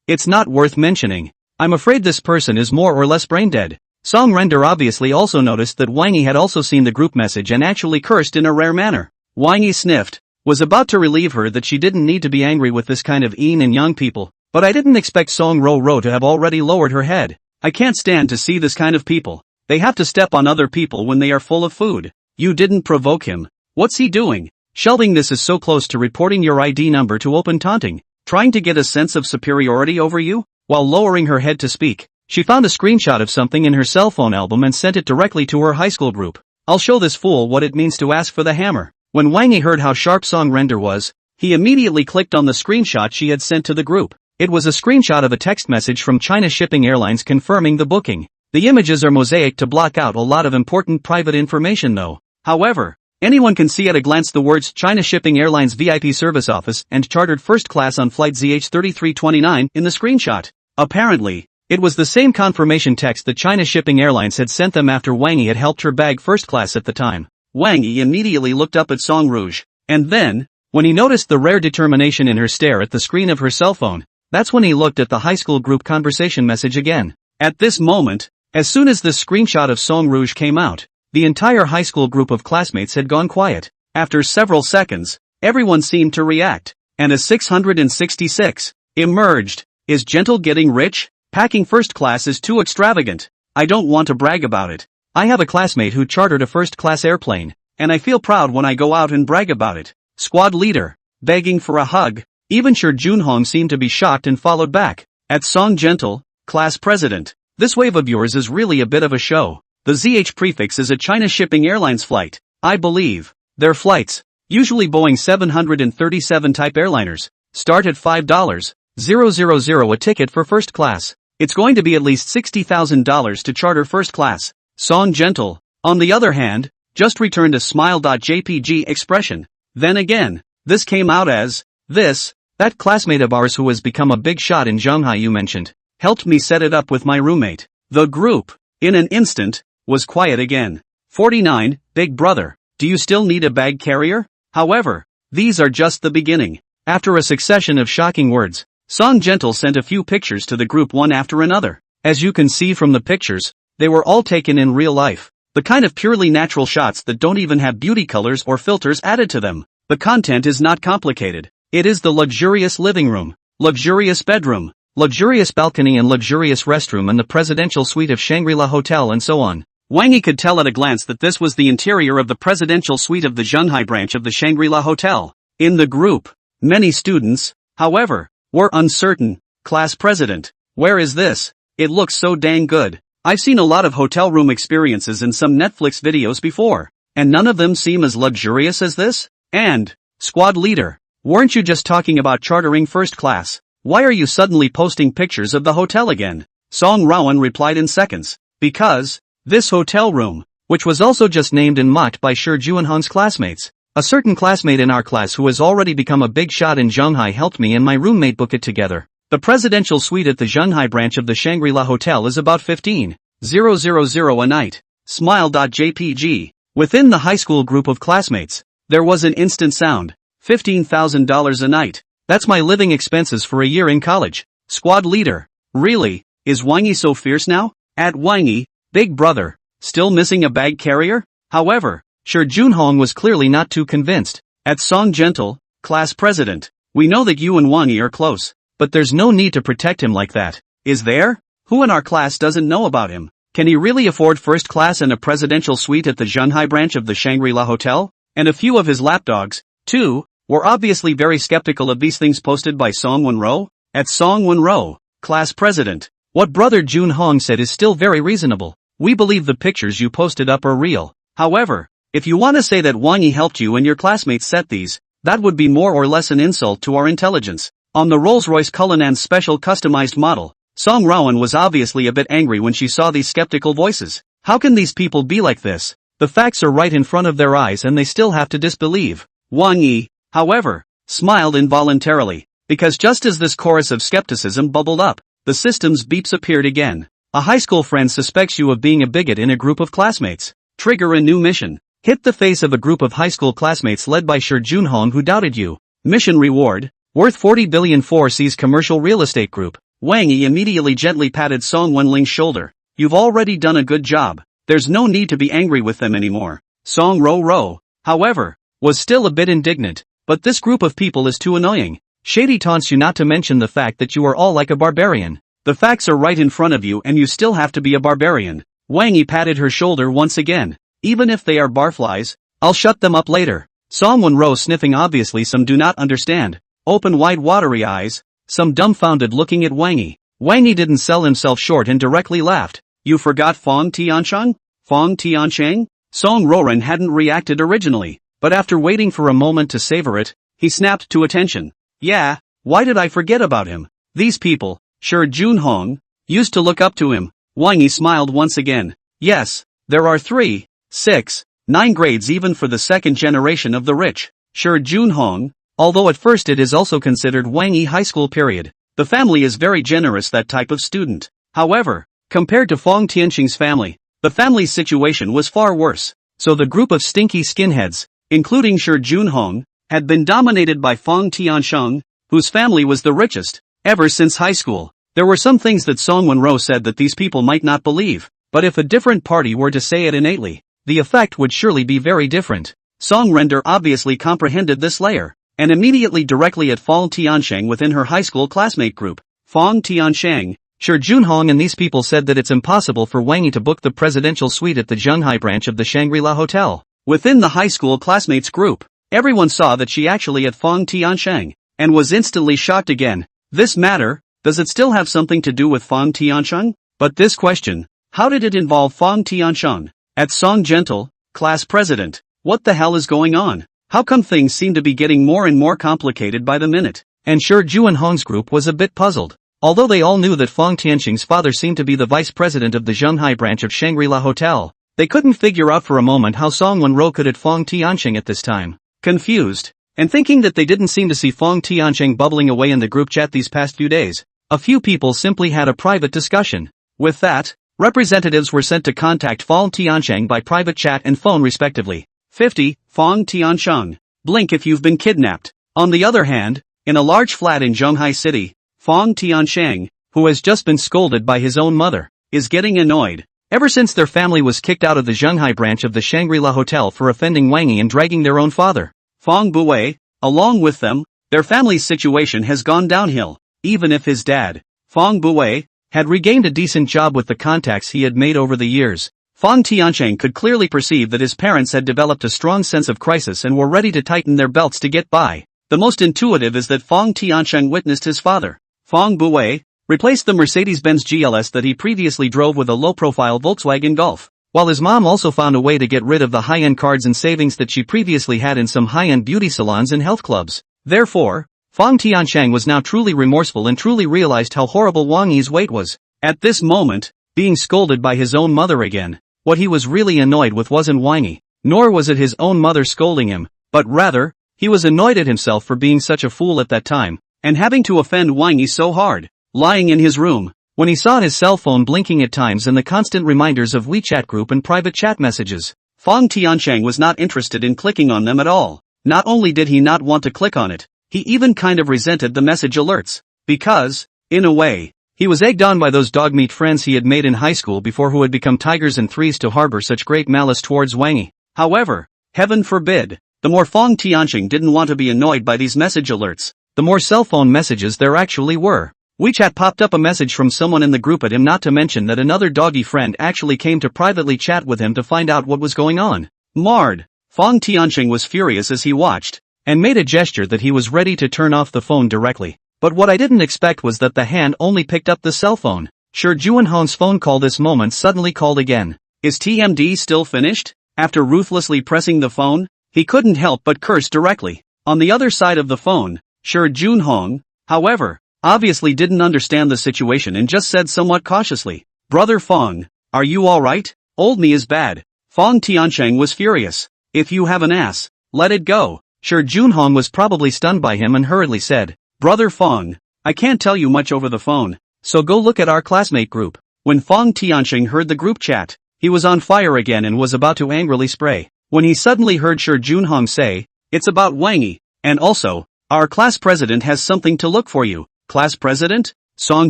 it's not worth mentioning. I'm afraid this person is more or less brain dead. Song Wenrou obviously also noticed that Wang Yi had also seen the group message and actually cursed in a rare manner. Wang Yi sniffed, was about to relieve her that she didn't need to be angry with this kind of yin and yang people, but I didn't expect Song Wenrou to have already lowered her head. I can't stand to see this kind of people. They have to step on other people when they are full of food. You didn't provoke him. What's he doing? Shelving this is so close to reporting your ID number to open taunting, trying to get a sense of superiority over you? While lowering her head to speak, she found a screenshot of something in her cell phone album and sent it directly to her high school group. I'll show this fool what it means to ask for the hammer. When Wang Yi heard how sharp Song Wenrou was, he immediately clicked on the screenshot she had sent to the group. It was a screenshot of a text message from China Shipping Airlines confirming the booking. The images are mosaic to block out a lot of important private information though. However, anyone can see at a glance the words China Shipping Airlines VIP Service Office and chartered first class on flight ZH3329 in the screenshot. Apparently, it was the same confirmation text that China Shipping Airlines had sent them after Wang Yi had helped her bag first class at the time. Wang Yi immediately looked up at Song Wenrou, and then, when he noticed the rare determination in her stare at the screen of her cell phone, that's when he looked at the high school group conversation message again. At this moment, as soon as this screenshot of Song Wenrou came out, the entire high school group of classmates had gone quiet. After several seconds, everyone seemed to react, and a 666 emerged. Is Gentle getting rich? Packing first class is too extravagant. I don't want to brag about it. I have a classmate who chartered a first-class airplane, and I feel proud when I go out and brag about it. Squad leader, begging for a hug. Even Sure Junhong seemed to be shocked and followed back. At Song Gentle, class president, this wave of yours is really a bit of a show. The ZH prefix is a China Shipping Airlines flight, I believe. Their flights, usually Boeing 737 type airliners, start at $5,000 a ticket for first class. It's going to be at least $60,000 to charter first class. Song Gentle, on the other hand, just returned a smile.jpg expression. Then again, this came out as, this, That classmate of ours who has become a big shot in Shanghai you mentioned, helped me set it up with my roommate. The group, in an instant, was quiet again. 49, Big Brother, do you still need a bag carrier? However, these are just the beginning. After a succession of shocking words, Song Gentle sent a few pictures to the group one after another. As you can see from the pictures, they were all taken in real life. The kind of purely natural shots that don't even have beauty colors or filters added to them. The content is not complicated. It is the luxurious living room, luxurious bedroom, luxurious balcony and luxurious restroom and the presidential suite of Shangri-La Hotel and so on. Wang Yi could tell at a glance that this was the interior of the presidential suite of the Shanghai branch of the Shangri-La Hotel. In the group, many students, however, were uncertain. Class president, where is this? It looks so dang good. I've seen a lot of hotel room experiences in some Netflix videos before, and none of them seem as luxurious as this? And, squad leader, weren't you just talking about chartering first class? Why are you suddenly posting pictures of the hotel again? Song Wenrou replied in seconds. Because, this hotel room, which was also just named and mocked by Shi Juanhong's classmates, a certain classmate in our class who has already become a big shot in Shanghai helped me and my roommate book it together. The presidential suite at the Shanghai branch of the Shangri-La Hotel is about 15,000 a night. Smile.jpg. Within the high school group of classmates, there was an instant sound. $15,000 a night. That's my living expenses for a year in college. Squad leader. Really? Is Wang Yi so fierce now? At Wang Yi, Big Brother, still missing a bag carrier? However, Shi Junhong was clearly not too convinced. At Song Gentle, class president, we know that you and Wang Yi are close, but there's no need to protect him like that. Is there? Who in our class doesn't know about him? Can he really afford first class and a presidential suite at the Shanghai branch of the Shangri-La Hotel? And a few of his lapdogs, too, were obviously very skeptical of these things posted by Song Wenrou. At Song Wenrou, class president, what Brother Junhong said is still very reasonable. We believe the pictures you posted up are real. However, if you want to say that Wang Yi helped you and your classmates set these, that would be more or less an insult to our intelligence. On the Rolls-Royce Cullinan's special customized model, Song Wenrou was obviously a bit angry when she saw these skeptical voices. How can these people be like this? The facts are right in front of their eyes and they still have to disbelieve. Wang Yi, however, smiled involuntarily, because just as this chorus of skepticism bubbled up, the system's beeps appeared again. A high school friend suspects you of being a bigot in a group of classmates. Trigger a new mission. Hit the face of a group of high school classmates led by Shi Junhong who doubted you. Mission reward, worth 40 billion 4C's commercial real estate group. Wang Yi immediately gently patted Song Wenling's shoulder. You've already done a good job. There's no need to be angry with them anymore. Song Wenrou, however, was still a bit indignant. But this group of people is too annoying. Shady taunts you not to mention the fact that you are all like a barbarian. The facts are right in front of you and you still have to be a barbarian. Wang Yi patted her shoulder once again. Even if they are barflies, I'll shut them up later. Song Wenrou sniffing obviously some do not understand. Open wide watery eyes, some dumbfounded looking at Wang Yi. Wang Yi didn't sell himself short and directly laughed. You forgot Fong Tiansheng? Fong Tiansheng? Song Wenrou hadn't reacted originally, but after waiting for a moment to savor it, he snapped to attention. Yeah, why did I forget about him? These people, Shi Junhong, used to look up to him. Wang Yi smiled once again. Yes, there are 3, 6, 9 grades even for the second generation of the rich. Shi Junhong, although at first it is also considered Wang Yi high school period. The family is very generous that type of student. However, compared to Fong Tianxing's family, the family's situation was far worse. So the group of stinky skinheads, including Shi Junhong, had been dominated by Fong Tiansheng, whose family was the richest, ever since high school. There were some things that Song Wenrou said that these people might not believe, but if a different party were to say it innately, the effect would surely be very different. Song Render obviously comprehended this layer, and immediately directly at Fong Tiansheng within her high school classmate group. Fong Tiansheng, Shi Junhong and these people said that it's impossible for Wang Yi to book the presidential suite at the Shanghai branch of the Shangri-La Hotel. Within the high school classmates group, everyone saw that she actually at Fong Tiansheng, and was instantly shocked again. This matter, does it still have something to do with Fong Tiansheng? But this question, how did it involve Fong Tiansheng? At Song Gentle, class president, what the hell is going on? How come things seem to be getting more and more complicated by the minute? And Shi Juanhong's group was a bit puzzled. Although they all knew that Fong Tianxing's father seemed to be the vice president of the Shanghai branch of Shangri-La Hotel, they couldn't figure out for a moment how Song Wenrou could at Fong Tianxing at this time. Confused, And thinking that they didn't seem to see Fong Tiancheng bubbling away in the group chat these past few days, a few people simply had a private discussion. With that, representatives were sent to contact Fong Tiancheng by private chat and phone respectively. 50. Fong Tiancheng. Blink if you've been kidnapped. On the other hand, in a large flat in Zhonghai City, Fong Tiancheng, who has just been scolded by his own mother, is getting annoyed. Ever since their family was kicked out of the Zhonghai branch of the Shangri-La Hotel for offending Wang Yi and dragging their own father, Fong Buwei, along with them, their family's situation has gone downhill. Even if his dad, Fong Buwei, had regained a decent job with the contacts he had made over the years, Fong Tiancheng could clearly perceive that his parents had developed a strong sense of crisis and were ready to tighten their belts to get by. The most intuitive is that Fong Tiancheng witnessed his father, Fong Buwei, replace the Mercedes-Benz GLS that he previously drove with a low-profile Volkswagen Golf, while his mom also found a way to get rid of the high-end cards and savings that she previously had in some high-end beauty salons and health clubs. Therefore, Fong Tiancheng was now truly remorseful and truly realized how horrible Wang Yi's weight was. At this moment, being scolded by his own mother again, what he was really annoyed with wasn't Wang Yi, nor was it his own mother scolding him, but rather, he was annoyed at himself for being such a fool at that time, and having to offend Wang Yi so hard. Lying in his room, when he saw his cell phone blinking at times and the constant reminders of WeChat group and private chat messages, Fong Tiancheng was not interested in clicking on them at all. Not only did he not want to click on it, he even kind of resented the message alerts, because, in a way, he was egged on by those dog-meat friends he had made in high school before who had become tigers and threes to harbor such great malice towards Wang Yi. However, heaven forbid, the more Fong Tiancheng didn't want to be annoyed by these message alerts, the more cell phone messages there actually were. WeChat popped up a message from someone in the group at him, not to mention that another doggy friend actually came to privately chat with him to find out what was going on. Marred, Fong Tiancheng was furious as he watched, and made a gesture that he was ready to turn off the phone directly. But what I didn't expect was that the hand only picked up the cell phone. Sure, Juanhong's phone call this moment suddenly called again. Is TMD still finished? After ruthlessly pressing the phone, he couldn't help but curse directly. On the other side of the phone, Sure Junhong, however, obviously didn't understand the situation and just said somewhat cautiously, Brother Fong, are you alright? Old me is bad. Fong Tiancheng was furious. If you have an ass, let it go. Sure Junhong was probably stunned by him and hurriedly said, Brother Fong, I can't tell you much over the phone, so go look at our classmate group. When Fong Tiancheng heard the group chat, he was on fire again and was about to angrily spray, when he suddenly heard Sure Junhong say, it's about Wang Yi, and also, our class president has something to look for you. Class president? Song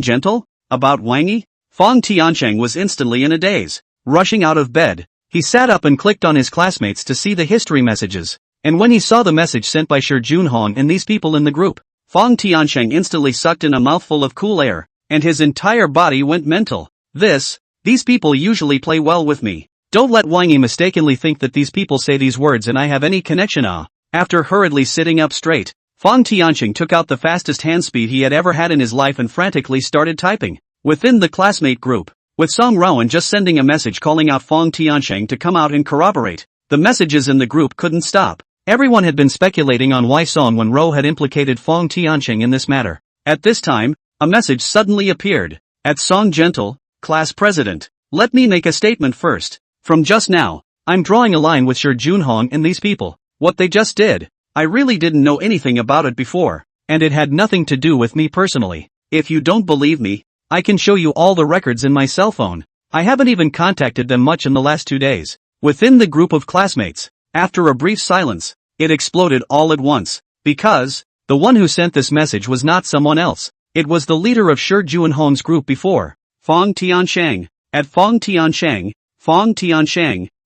Gentle? About Wang Yi? Fong Tiancheng was instantly in a daze. Rushing out of bed, he sat up and clicked on his classmates to see the history messages, and when he saw the message sent by Sure Junhong and these people in the group, Fong Tiancheng instantly sucked in a mouthful of cool air, and his entire body went mental. These people usually play well with me. Don't let Wang Yi mistakenly think that these people say these words and I have any connection. After hurriedly sitting up straight, Fong Tiancheng took out the fastest hand speed he had ever had in his life and frantically started typing. Within the classmate group, with Song Wenrou just sending a message calling out Fong Tiancheng to come out and corroborate, the messages in the group couldn't stop. Everyone had been speculating on why Song Wenrou had implicated Fong Tiancheng in this matter. At this time, a message suddenly appeared. At Song Gentle, class president, let me make a statement first. From just now, I'm drawing a line with Sure Junhong and these people. What they just did, I really didn't know anything about it before, and it had nothing to do with me personally. If you don't believe me, I can show you all the records in my cell phone. I haven't even contacted them much in the last 2 days. Within the group of classmates, after a brief silence, it exploded all at once, because the one who sent this message was not someone else. It was the leader of Sure Junhong's group before, Fong Tiancheng. At Fong Tiancheng,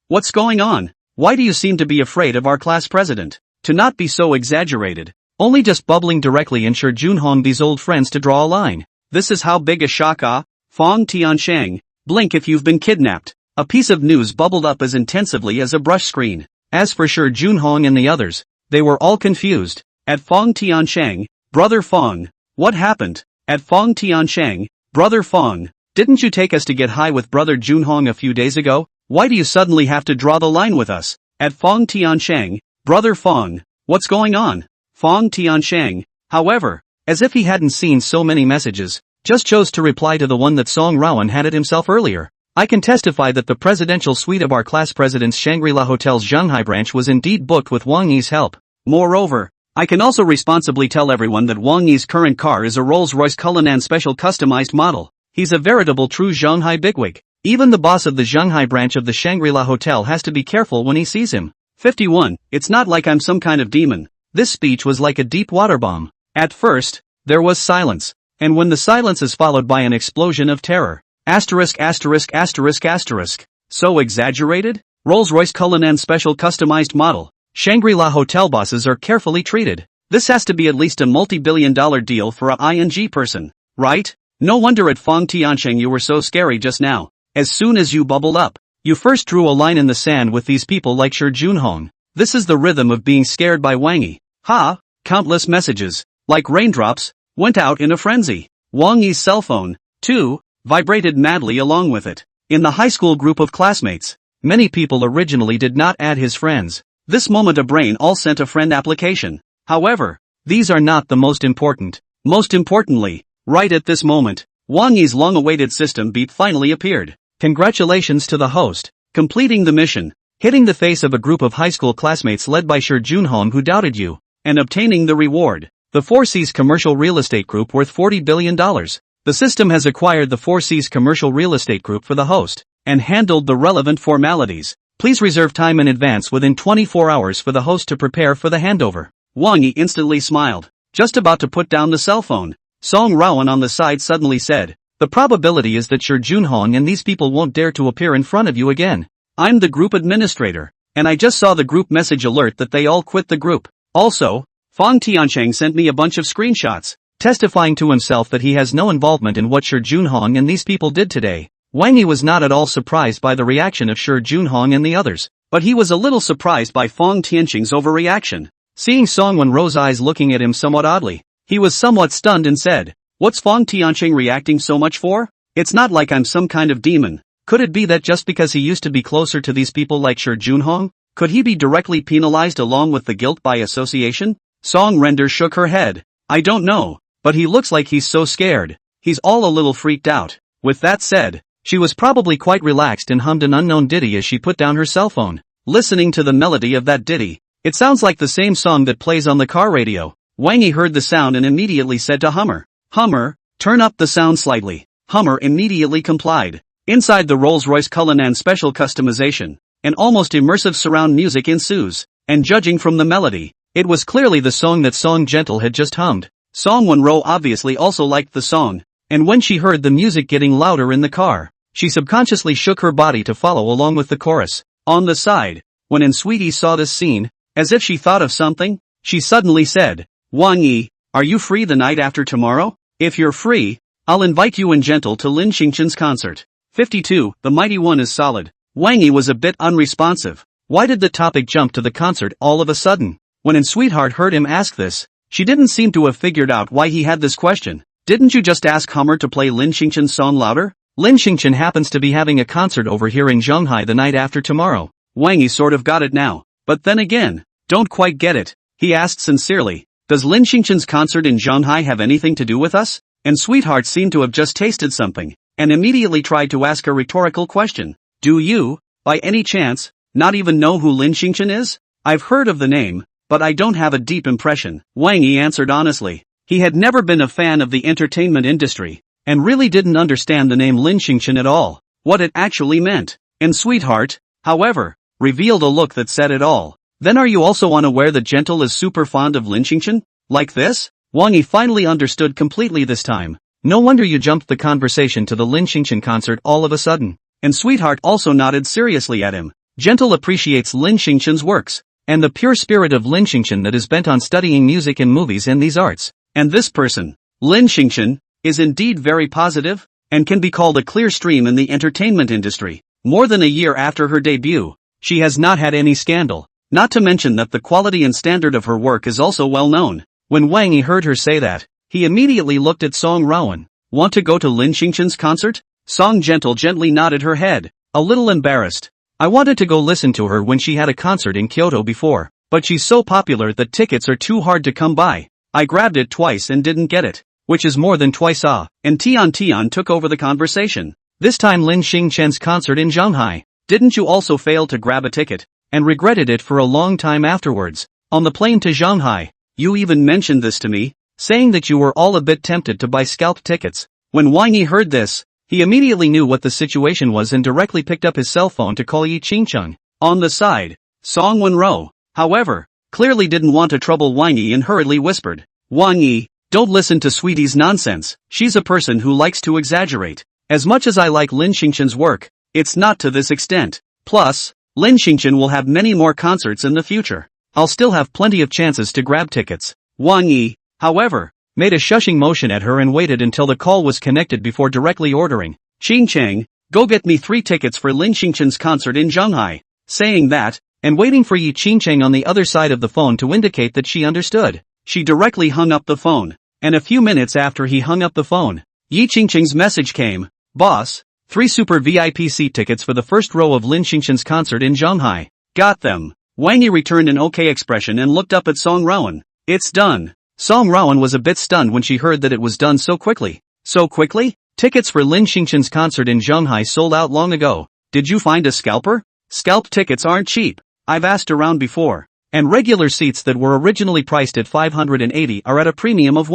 what's going on? Why do you seem to be afraid of our class president? To not be so exaggerated, only just bubbling directly in Sure Junhong these old friends to draw a line. This is how big a shock. Fong Tiancheng, blink if you've been kidnapped. A piece of news bubbled up as intensively as a brush screen. As for Sure Junhong and the others, they were all confused. At Fong Tiancheng, Brother Fong, what happened? At Fong Tiancheng, Brother Fong, didn't you take us to get high with Brother Junhong a few days ago? Why do you suddenly have to draw the line with us? At Fong Tiancheng, Brother Fong, what's going on? Fong Tiancheng, however, as if he hadn't seen so many messages, just chose to reply to the one that Song Wenrou had it himself earlier. I can testify that the presidential suite of our class president's Shangri-La Hotel's Zhonghai branch was indeed booked with Wang Yi's help. Moreover, I can also responsibly tell everyone that Wang Yi's current car is a Rolls-Royce Cullinan special customized model. He's a veritable true Shanghai bigwig. Even the boss of the Shanghai branch of the Shangri-La Hotel has to be careful when he sees him. 51. It's not like I'm some kind of demon. This speech was like a deep water bomb. At first, there was silence. And when the silence is followed by an explosion of terror. Asterisk asterisk asterisk asterisk. So exaggerated? Rolls-Royce Cullinan special customized model. Shangri-La Hotel bosses are carefully treated. This has to be at least a multi-billion-dollar deal for a ING person, right? No wonder at Fong Tiancheng you were so scary just now. As soon as you bubbled up, you first drew a line in the sand with these people like Shi Junhong. This is the rhythm of being scared by Wang Yi. Ha! Countless messages, like raindrops, went out in a frenzy. Wang Yi's cell phone, too, vibrated madly along with it. In the high school group of classmates, many people originally did not add his friends. This moment a brain all sent a friend application. However, these are not the most important. Most importantly, right at this moment, Wang Yi's long-awaited system beep finally appeared. Congratulations to the host, completing the mission, hitting the face of a group of high school classmates led by Shi Junhong who doubted you, and obtaining the reward. The 4C's commercial real estate group worth $40 billion. The system has acquired the 4C's commercial real estate group for the host, and handled the relevant formalities. Please reserve time in advance within 24 hours for the host to prepare for the handover. Wang Yi instantly smiled, just about to put down the cell phone. Song Wenrou on the side suddenly said, the probability is that Shi Junhong and these people won't dare to appear in front of you again. I'm the group administrator, and I just saw the group message alert that they all quit the group. Also, Fong Tiancheng sent me a bunch of screenshots, testifying to himself that he has no involvement in what Shi Junhong and these people did today. Wang Yi was not at all surprised by the reaction of Shi Junhong and the others, but he was a little surprised by Fong Tiancheng's overreaction. Seeing Song Wenrou's eyes looking at him somewhat oddly, he was somewhat stunned and said, what's Fong Tiancheng reacting so much for? It's not like I'm some kind of demon. Could it be that just because he used to be closer to these people like Shi Junhong, could he be directly penalized along with the guilt by association? Song Wenrou shook her head. I don't know, but he looks like he's so scared. He's all a little freaked out. With that said, she was probably quite relaxed and hummed an unknown ditty as she put down her cell phone. Listening to the melody of that ditty, it sounds like the same song that plays on the car radio. Wang Yi heard the sound and immediately said to Hummer, Hummer, turn up the sound slightly. Hummer immediately complied. Inside the Rolls-Royce Cullinan special customization, an almost immersive surround music ensues, and judging from the melody, it was clearly the song that Song Gentle had just hummed. Song Wenrou obviously also liked the song, and when she heard the music getting louder in the car, she subconsciously shook her body to follow along with the chorus. On the side, when Sweetie saw this scene, as if she thought of something, she suddenly said, Wang Yi, are you free the night after tomorrow? If you're free, I'll invite you and Gentle to Lin Xingqian's concert. 52. The Mighty One is solid. Wang Yi was a bit unresponsive. Why did the topic jump to the concert all of a sudden? When Sweetheart heard him ask this, she didn't seem to have figured out why he had this question. Didn't you just ask Hummer to play Lin Xingqian's song louder? Lin Xingqian happens to be having a concert over here in Shanghai the night after tomorrow. Wang Yi sort of got it now, but then again, don't quite get it. He asked sincerely, does Lin Xingqian's concert in Shanghai have anything to do with us? And Sweetheart seemed to have just tasted something, and immediately tried to ask a rhetorical question. Do you, by any chance, not even know who Lin Xingqian is? I've heard of the name, but I don't have a deep impression. Wang Yi answered honestly. He had never been a fan of the entertainment industry, and really didn't understand the name Lin Xingqian at all, what it actually meant. And Sweetheart, however, revealed a look that said it all. Then are you also unaware that Gentle is super fond of Lin Xingqian? Like this? Wang Yi finally understood completely this time. No wonder you jumped the conversation to the Lin Xingqian concert all of a sudden. And Sweetheart also nodded seriously at him. Gentle appreciates Lin Xingqian's works, and the pure spirit of Lin Xingqian that is bent on studying music and movies and these arts. And this person, Lin Xingqian, is indeed very positive, and can be called a clear stream in the entertainment industry. More than a year after her debut, she has not had any scandal, not to mention that the quality and standard of her work is also well known. When Wang Yi heard her say that, he immediately looked at Song Wenrou. Want to go to Lin Xingqian's concert? Song Gentle gently nodded her head, a little embarrassed. I wanted to go listen to her when she had a concert in Kyoto before, but she's so popular that tickets are too hard to come by. I grabbed it twice and didn't get it, which is more than twice and Tian took over the conversation. This time Lin Xingqian's concert in Shanghai. Didn't you also fail to grab a ticket, and regretted it for a long time afterwards? On the plane to Shanghai, You even mentioned this to me, saying that you were all a bit tempted to buy scalped tickets. When Wang Yi heard this, he immediately knew what the situation was and directly picked up his cell phone to call Yi Qingcheng. On the side, Song Wenrou, however, clearly didn't want to trouble Wang Yi and hurriedly whispered, Wang Yi, don't listen to Sweetie's nonsense, she's a person who likes to exaggerate. As much as I like Lin Xingchen's work, it's not to this extent. Plus, Lin Xingchen will have many more concerts in the future. I'll still have plenty of chances to grab tickets. Wang Yi, however, made a shushing motion at her and waited until the call was connected before directly ordering, Qingcheng, go get me 3 tickets for Lin Xingchen's concert in Shanghai. Saying that, and waiting for Yi Qingcheng on the other side of the phone to indicate that she understood, she directly hung up the phone. And a few minutes after he hung up the phone, Yi Qingcheng's message came, Boss, 3 super VIP seat tickets for the first row of Lin Xingchen's concert in Shanghai. Got them. Wang Yi returned an okay expression and looked up at Song Wenrou. It's done. Song Wenrou was a bit stunned when she heard that it was done so quickly. So quickly? Tickets for Lin Xingchen's concert in Shanghai sold out long ago. Did you find a scalper? Scalped tickets aren't cheap. I've asked around before. And regular seats that were originally priced at 580 are at a premium of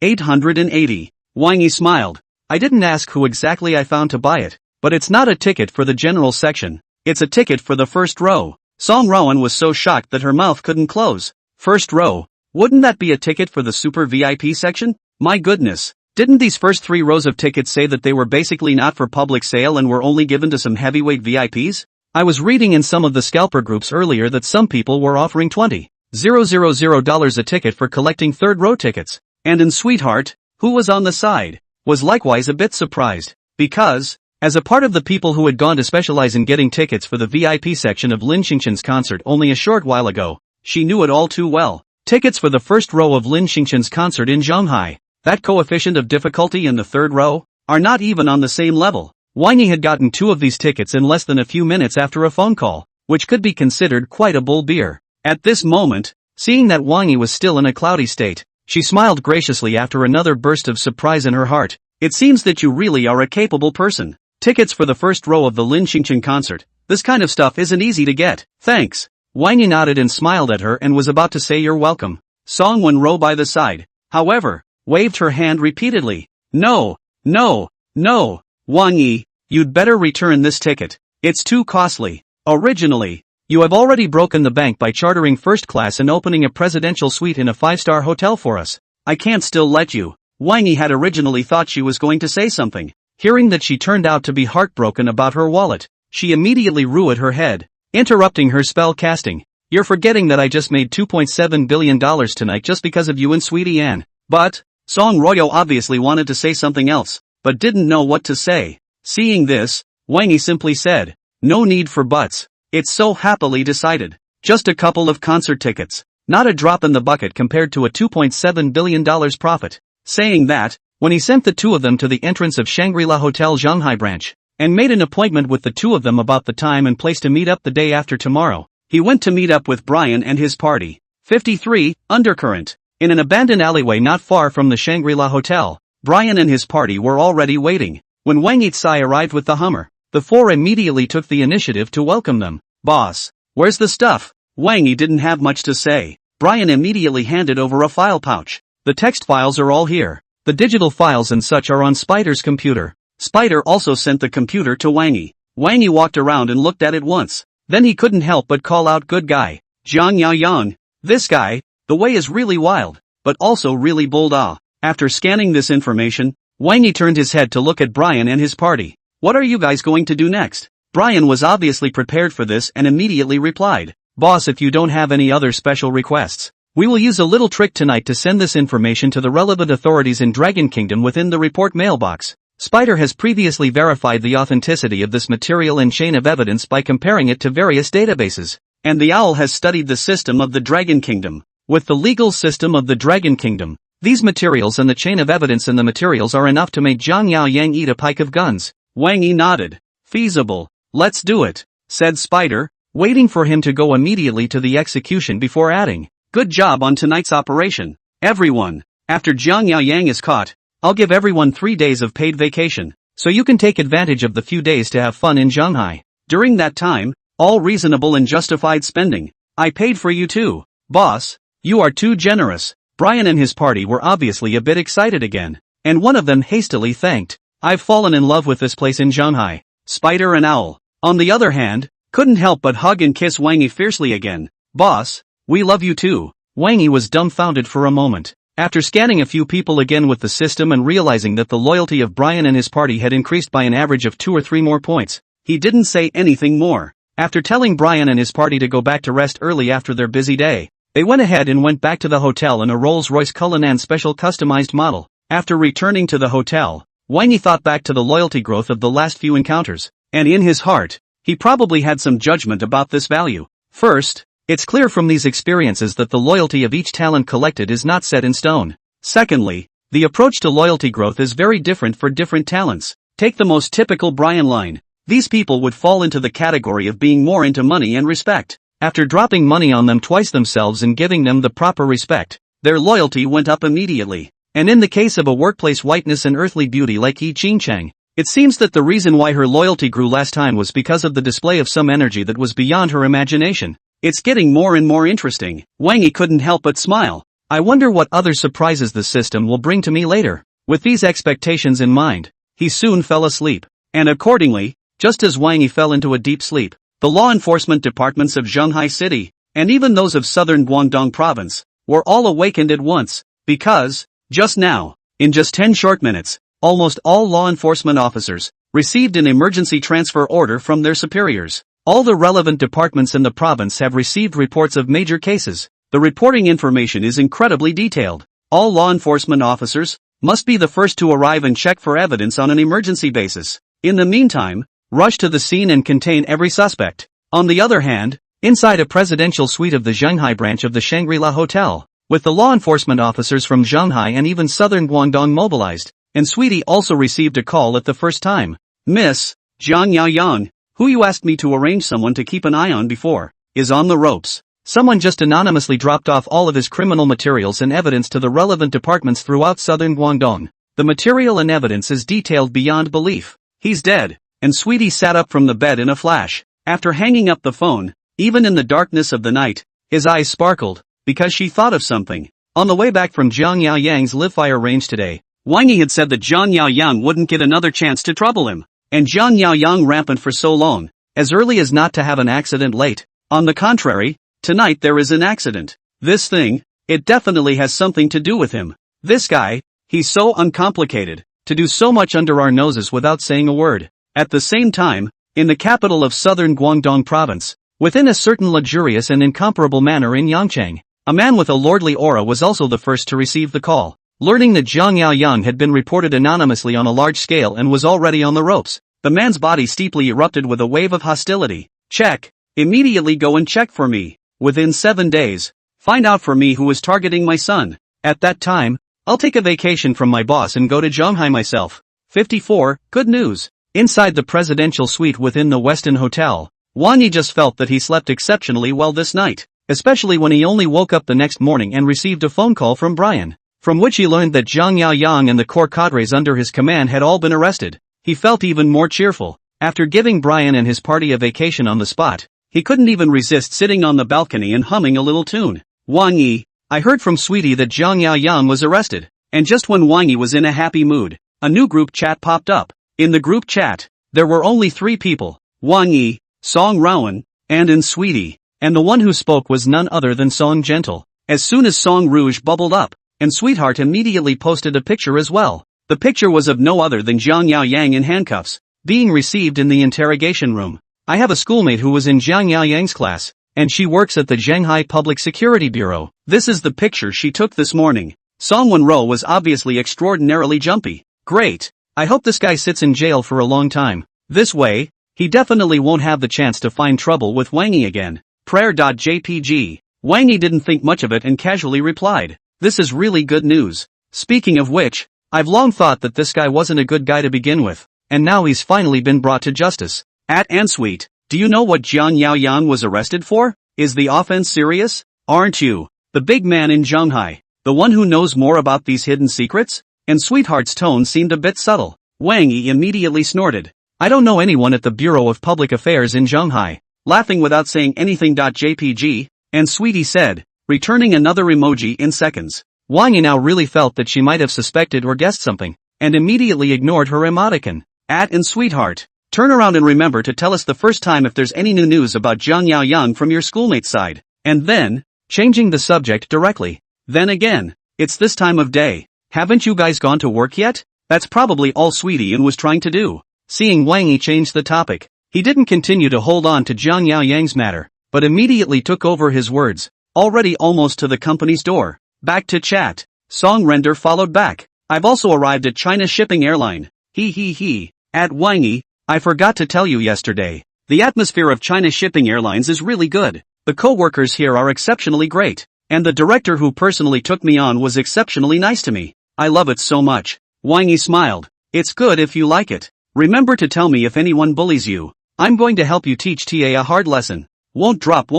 880. Wang Yi smiled. I didn't ask who exactly I found to buy it, but it's not a ticket for the general section. It's a ticket for the first row. Song Wenrou was so shocked that her mouth couldn't close. First row? Wouldn't that be a ticket for the super VIP section? My goodness. Didn't these first 3 rows of tickets say that they were basically not for public sale and were only given to some heavyweight VIPs? I was reading in some of the scalper groups earlier that some people were offering $20,000 a ticket for collecting third row tickets. And in Sweetheart, who was on the side, was likewise a bit surprised, because, as a part of the people who had gone to specialize in getting tickets for the VIP section of Lin Xingchen's concert only a short while ago, she knew it all too well. Tickets for the first row of Lin Xingchen's concert in Shanghai, that coefficient of difficulty in the third row, are not even on the same level. Wang Yi had gotten 2 of these tickets in less than a few minutes after a phone call, which could be considered quite a bull beer. At this moment, seeing that Wang Yi was still in a cloudy state, she smiled graciously after another burst of surprise in her heart. It seems that you really are a capable person. Tickets for the first row of the Lin Xingchen concert, this kind of stuff isn't easy to get. Thanks. Wang Yi nodded and smiled at her and was about to say you're welcome. Song Wenrou by the side, however, waved her hand repeatedly. No, no, no. Wang Yi, you'd better return this ticket. It's too costly. Originally, you have already broken the bank by chartering first class and opening a presidential suite in a 5-star hotel for us. I can't still let you. Wang Yi had originally thought she was going to say something. Hearing that she turned out to be heartbroken about her wallet, she immediately ruined her head, interrupting her spell casting. You're forgetting that I just made $2.7 billion tonight just because of you and Sweetie Anne. But, Song Wenrou obviously wanted to say something else, but didn't know what to say. Seeing this, Wang Yi simply said, no need for buts. It's so happily decided. Just a couple of concert tickets. Not a drop in the bucket compared to a $2.7 billion profit. Saying that, when he sent the 2 of them to the entrance of Shangri-La Hotel Shanghai branch, and made an appointment with the 2 of them about the time and place to meet up the day after tomorrow, he went to meet up with Brian and his party. 53, Undercurrent. In an abandoned alleyway not far from the Shangri-La Hotel, Brian and his party were already waiting. When Wang Yi arrived with the Hummer, the 4 immediately took the initiative to welcome them. Boss, where's the stuff? Wang Yi didn't have much to say. Brian immediately handed over a file pouch. The text files are all here. The digital files and such are on Spider's computer. Spider also sent the computer to Wang Yi. Wang Yi walked around and looked at it once. Then he couldn't help but call out good guy. Jiang Yaoyang. This guy, the way is really wild, but also really bold. After scanning this information, Wang Yi turned his head to look at Brian and his party. What are you guys going to do next? Brian was obviously prepared for this and immediately replied, Boss, if you don't have any other special requests, we will use a little trick tonight to send this information to the relevant authorities in Dragon Kingdom within the report mailbox. Spider has previously verified the authenticity of this material and chain of evidence by comparing it to various databases. And the Owl has studied the system of the Dragon Kingdom. With the legal system of the Dragon Kingdom, these materials and the chain of evidence in the materials are enough to make Jiang Yaoyang eat a pike of guns. Wang Yi nodded. Feasible. Let's do it, said Spider, waiting for him to go immediately to the execution before adding, good job on tonight's operation. Everyone, after Jiang Yaoyang is caught, I'll give everyone 3 days of paid vacation, so you can take advantage of the few days to have fun in Shanghai. During that time, all reasonable and justified spending. I paid for you too, boss. You are too generous. Brian and his party were obviously a bit excited again, and one of them hastily thanked. I've fallen in love with this place in Shanghai. Spider and Owl, on the other hand, couldn't help but hug and kiss Wang Yi fiercely again. Boss, we love you too. Wang Yi was dumbfounded for a moment. After scanning a few people again with the system and realizing that the loyalty of Brian and his party had increased by an average of 2 or 3 more points, he didn't say anything more. After telling Brian and his party to go back to rest early after their busy day, they went ahead and went back to the hotel in a Rolls-Royce Cullinan special customized model. After returning to the hotel, Wang Yi thought back to the loyalty growth of the last few encounters, and in his heart, he probably had some judgment about this value. First, it's clear from these experiences that the loyalty of each talent collected is not set in stone. Secondly, the approach to loyalty growth is very different for different talents. Take the most typical Brian line. These people would fall into the category of being more into money and respect. After dropping money on them twice themselves and giving them the proper respect, their loyalty went up immediately. And in the case of a workplace whiteness and earthly beauty like Yi Qingchang, it seems that the reason why her loyalty grew last time was because of the display of some energy that was beyond her imagination. It's getting more and more interesting. Wang Yi couldn't help but smile. I wonder what other surprises the system will bring to me later. With these expectations in mind, he soon fell asleep. And accordingly, just as Wang Yi fell into a deep sleep, the law enforcement departments of Shanghai City, and even those of southern Guangdong province, were all awakened at once, because, just now, in just 10 short minutes, almost all law enforcement officers received an emergency transfer order from their superiors. All the relevant departments in the province have received reports of major cases. The reporting information is incredibly detailed. All law enforcement officers must be the first to arrive and check for evidence on an emergency basis. In the meantime, rush to the scene and contain every suspect. On the other hand, inside a presidential suite of the Shanghai branch of the Shangri-La Hotel, with the law enforcement officers from Shanghai and even southern Guangdong mobilized, and Sweetie also received a call at the first time. Miss Zhang Yaoyang, who you asked me to arrange someone to keep an eye on before, is on the ropes. Someone just anonymously dropped off all of his criminal materials and evidence to the relevant departments throughout southern Guangdong. The material and evidence is detailed beyond belief. He's dead. And Sweetie sat up from the bed in a flash. After hanging up the phone, even in the darkness of the night, his eyes sparkled, because she thought of something. On the way back from Zhang Yaoyang's live-fire range today, Wang Yi had said that Zhang Yaoyang wouldn't get another chance to trouble him. And Zhang Yaoyang rampant for so long, as early as not to have an accident late. On the contrary, tonight there is an accident. This thing, it definitely has something to do with him. This guy, he's so uncomplicated, to do so much under our noses without saying a word. At the same time, in the capital of southern Guangdong province, within a certain luxurious and incomparable manor in Yangchang, a man with a lordly aura was also the first to receive the call. Learning that Zhang Yaoyang had been reported anonymously on a large scale and was already on the ropes, the man's body steeply erupted with a wave of hostility. Check. Immediately go and check for me. Within 7 days, find out for me who is targeting my son. At that time, I'll take a vacation from my boss and go to Shanghai myself. 54. Good news. Inside the presidential suite within the Westin Hotel, Wang Yi just felt that he slept exceptionally well this night, especially when he only woke up the next morning and received a phone call from Brian, from which he learned that Zhang Yaoyang and the core cadres under his command had all been arrested. He felt even more cheerful. After giving Brian and his party a vacation on the spot, he couldn't even resist sitting on the balcony and humming a little tune. Wang Yi, I heard from Sweetie that Zhang Yaoyang was arrested. And just when Wang Yi was in a happy mood, a new group chat popped up. In the group chat, there were only 3 people, Wang Yi, Song Wenrou, and Sweetie, and the one who spoke was none other than Song Gentle. As soon as Song Rouge bubbled up, and Sweetheart immediately posted a picture as well. The picture was of no other than Zhang Yaoyang in handcuffs, being received in the interrogation room. I have a schoolmate who was in Zhang Yaoyang's class, and she works at the Shanghai Public Security Bureau. This is the picture she took this morning. Song Wenrou was obviously extraordinarily jumpy. Great. I hope this guy sits in jail for a long time. This way, he definitely won't have the chance to find trouble with Wang Yi again. Prayer.jpg. Wang Yi didn't think much of it and casually replied, this is really good news. Speaking of which, I've long thought that this guy wasn't a good guy to begin with, and now he's finally been brought to justice. At Answeet, do you know what Zhang Yaoyang was arrested for? Is the offense serious? Aren't you the big man in Shanghai, the one who knows more about these hidden secrets? And Sweetheart's tone seemed a bit subtle. Wang Yi immediately snorted. I don't know anyone at the Bureau of Public Affairs in Shanghai. Laughing without saying anything. .jpg, and Sweetie said, returning another emoji in seconds. Wang Yi now really felt that she might have suspected or guessed something, and immediately ignored her emoticon. And sweetheart, turn around and remember to tell us the first time if there's any new news about Zhang Yaoyang from your schoolmate's side. And then, changing the subject directly. Then again, it's this time of day. Haven't you guys gone to work yet? That's probably all Sweetie was trying to do. Seeing Wang Yi change the topic, he didn't continue to hold on to Zhang Yaoyang's matter, but immediately took over his words, already almost to the company's door. Back to chat. Song Wenrou followed back. I've also arrived at China Shipping Airline. He. At Wang Yi, I forgot to tell you yesterday. The atmosphere of China Shipping Airlines is really good. The co-workers here are exceptionally great. And the director who personally took me on was exceptionally nice to me. I love it so much. Wang Yi smiled. It's good if you like it. Remember to tell me if anyone bullies you. I'm going to help you teach TA a hard lesson. Won't drop.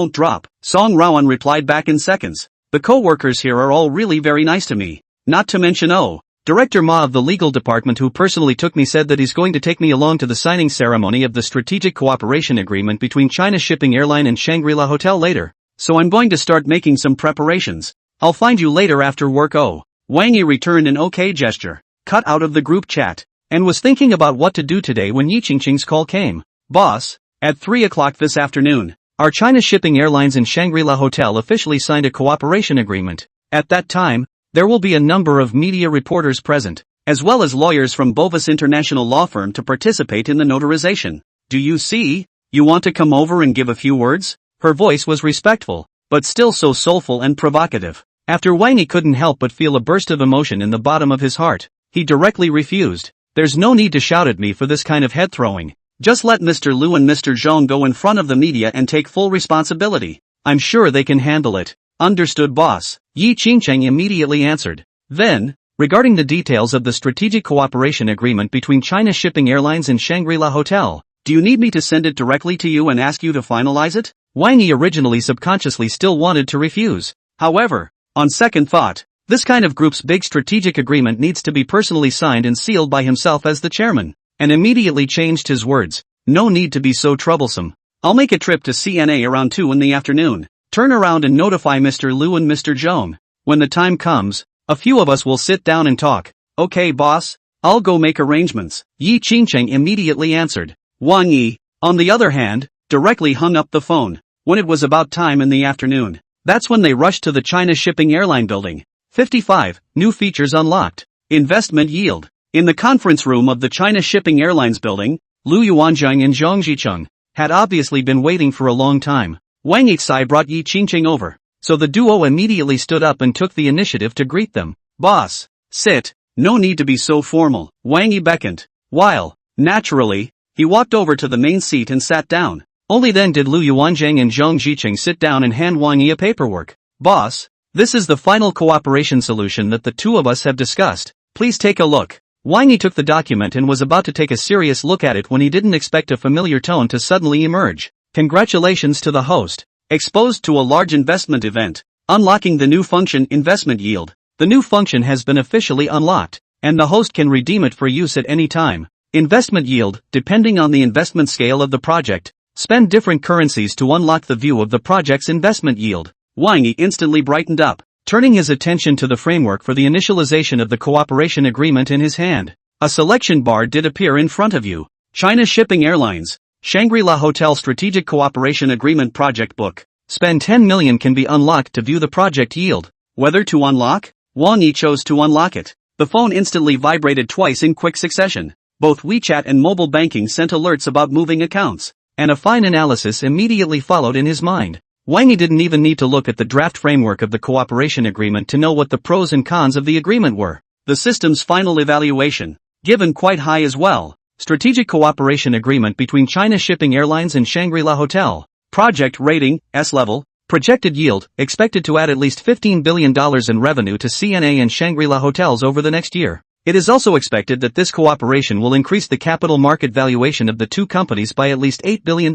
Song Wenrou replied back in seconds. The co-workers here are all really very nice to me. Not to mention Director Ma of the legal department who personally took me said that he's going to take me along to the signing ceremony of the Strategic Cooperation Agreement between China Shipping Airline and Shangri-La Hotel later. So I'm going to start making some preparations. I'll find you later after work. Wang Yi returned an okay gesture, cut out of the group chat, and was thinking about what to do today when Yi Qingqing's call came. Boss, at 3 o'clock this afternoon, our China Shipping Airlines and Shangri-La Hotel officially signed a cooperation agreement. At that time, there will be a number of media reporters present, as well as lawyers from Bovis International Law Firm to participate in the notarization. Do you see? You want to come over and give a few words? Her voice was respectful, but still so soulful and provocative. After Wang Yi couldn't help but feel a burst of emotion in the bottom of his heart, he directly refused. There's no need to shout at me for this kind of head-throwing. Just let Mr. Liu and Mr. Zhong go in front of the media and take full responsibility. I'm sure they can handle it. Understood, boss. Yi Qingqing immediately answered. Then, regarding the details of the Strategic Cooperation Agreement between China Shipping Airlines and Shangri-La Hotel, do you need me to send it directly to you and ask you to finalize it? Wang Yi originally subconsciously still wanted to refuse. However, on second thought, this kind of group's big strategic agreement needs to be personally signed and sealed by himself as the chairman, and immediately changed his words. No need to be so troublesome. I'll make a trip to CNA around 2 in the afternoon. Turn around and notify Mr. Liu and Mr. Zhong. When the time comes, a few of us will sit down and talk. Okay, boss, I'll go make arrangements. Yi Qingqing immediately answered. Wang Yi, on the other hand, directly hung up the phone. When it was about time in the afternoon, that's when they rushed to the China Shipping Airline building. 55, new features unlocked. Investment yield. In the conference room of the China Shipping Airlines building, Lu Yuanzhang and Zhang Jicheng had obviously been waiting for a long time. Wang Yi brought Yi Qingqing over, so the duo immediately stood up and took the initiative to greet them. Boss, sit, no need to be so formal, Wang Yi beckoned. While, naturally, he walked over to the main seat and sat down. Only then did Lu Yuanzhang and Zhang Jicheng sit down and hand Wang Yi a paperwork. Boss, this is the final cooperation solution that the two of us have discussed. Please take a look. Wang Yi took the document and was about to take a serious look at it when he didn't expect a familiar tone to suddenly emerge. Congratulations to the host. Exposed to a large investment event. Unlocking the new function investment yield. The new function has been officially unlocked, and the host can redeem it for use at any time. Investment yield, depending on the investment scale of the project. Spend different currencies to unlock the view of the project's investment yield. Wang Yi instantly brightened up, turning his attention to the framework for the initialization of the cooperation agreement in his hand. A selection bar did appear in front of you. China Shipping Airlines, Shangri-La Hotel Strategic Cooperation Agreement Project Book. Spend 10 million can be unlocked to view the project yield. Whether to unlock? Wang Yi chose to unlock it. The phone instantly vibrated twice in quick succession. Both WeChat and mobile banking sent alerts about moving accounts, and a fine analysis immediately followed in his mind. Wang Yi didn't even need to look at the draft framework of the cooperation agreement to know what the pros and cons of the agreement were. The system's final evaluation, given quite high as well. Strategic Cooperation Agreement between China Shipping Airlines and Shangri-La Hotel. Project rating, S-level. Projected yield, expected to add at least $15 billion in revenue to CNA and Shangri-La Hotels over the next year. It is also expected that this cooperation will increase the capital market valuation of the two companies by at least $8 billion.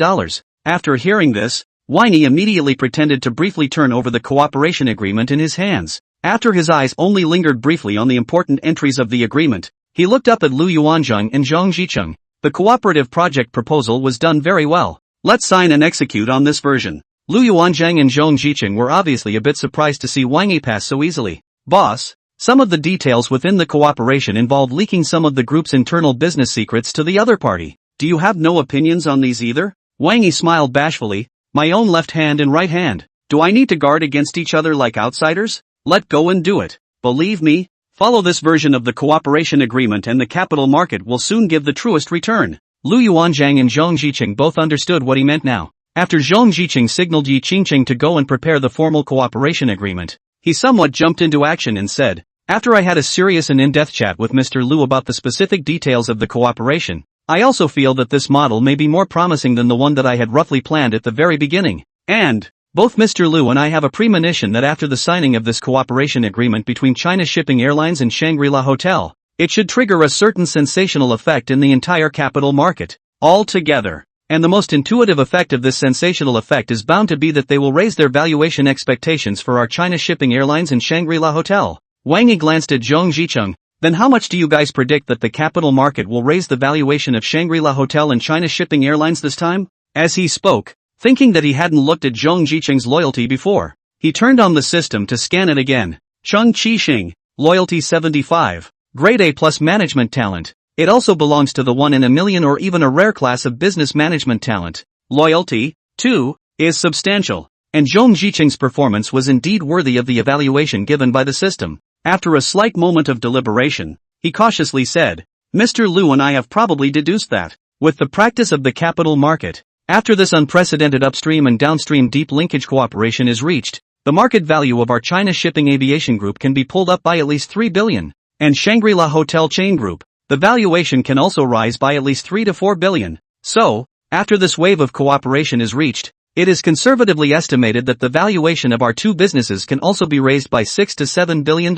After hearing this, Wang Yi immediately pretended to briefly turn over the cooperation agreement in his hands. After his eyes only lingered briefly on the important entries of the agreement, he looked up at Lu Yuanzhang and Zhang Jicheng. The cooperative project proposal was done very well. Let's sign and execute on this version. Lu Yuanzhang and Zhong Jiqing were obviously a bit surprised to see Wang Yi pass so easily. Boss, some of the details within the cooperation involve leaking some of the group's internal business secrets to the other party. Do you have no opinions on these either? Wang Yi smiled bashfully. My own left hand and right hand. Do I need to guard against each other like outsiders? Let go and do it. Believe me, follow this version of the cooperation agreement and the capital market will soon give the truest return. Lu Yuanzhang and Zhong Jiqing both understood what he meant now. After Zhong Jiqing signaled Yi Qingqing to go and prepare the formal cooperation agreement, he somewhat jumped into action and said, after I had a serious and in-depth chat with Mr. Lu about the specific details of the cooperation, I also feel that this model may be more promising than the one that I had roughly planned at the very beginning. And, both Mr. Lu and I have a premonition that after the signing of this cooperation agreement between China Shipping Airlines and Shangri-La Hotel, it should trigger a certain sensational effect in the entire capital market, altogether. And the most intuitive effect of this sensational effect is bound to be that they will raise their valuation expectations for our China Shipping Airlines and Shangri-La Hotel. Wang Yi glanced at Zhong Jiqing. Then how much do you guys predict that the capital market will raise the valuation of Shangri-La Hotel and China Shipping Airlines this time? As he spoke, thinking that he hadn't looked at Zhong Jiqing's loyalty before, he turned on the system to scan it again. Chung Qixing, loyalty 75, grade A plus management talent. It also belongs to the 1 in a million or even a rare class of business management talent. Loyalty, too, is substantial, and Zhong Jiqing's performance was indeed worthy of the evaluation given by the system. After a slight moment of deliberation, he cautiously said, Mr. Lu and I have probably deduced that, with the practice of the capital market, after this unprecedented upstream and downstream deep linkage cooperation is reached, the market value of our China Shipping Aviation Group can be pulled up by at least 3 billion, and Shangri-La Hotel Chain Group, the valuation can also rise by at least 3 to 4 billion. So, after this wave of cooperation is reached, it is conservatively estimated that the valuation of our two businesses can also be raised by $6 to $7 billion.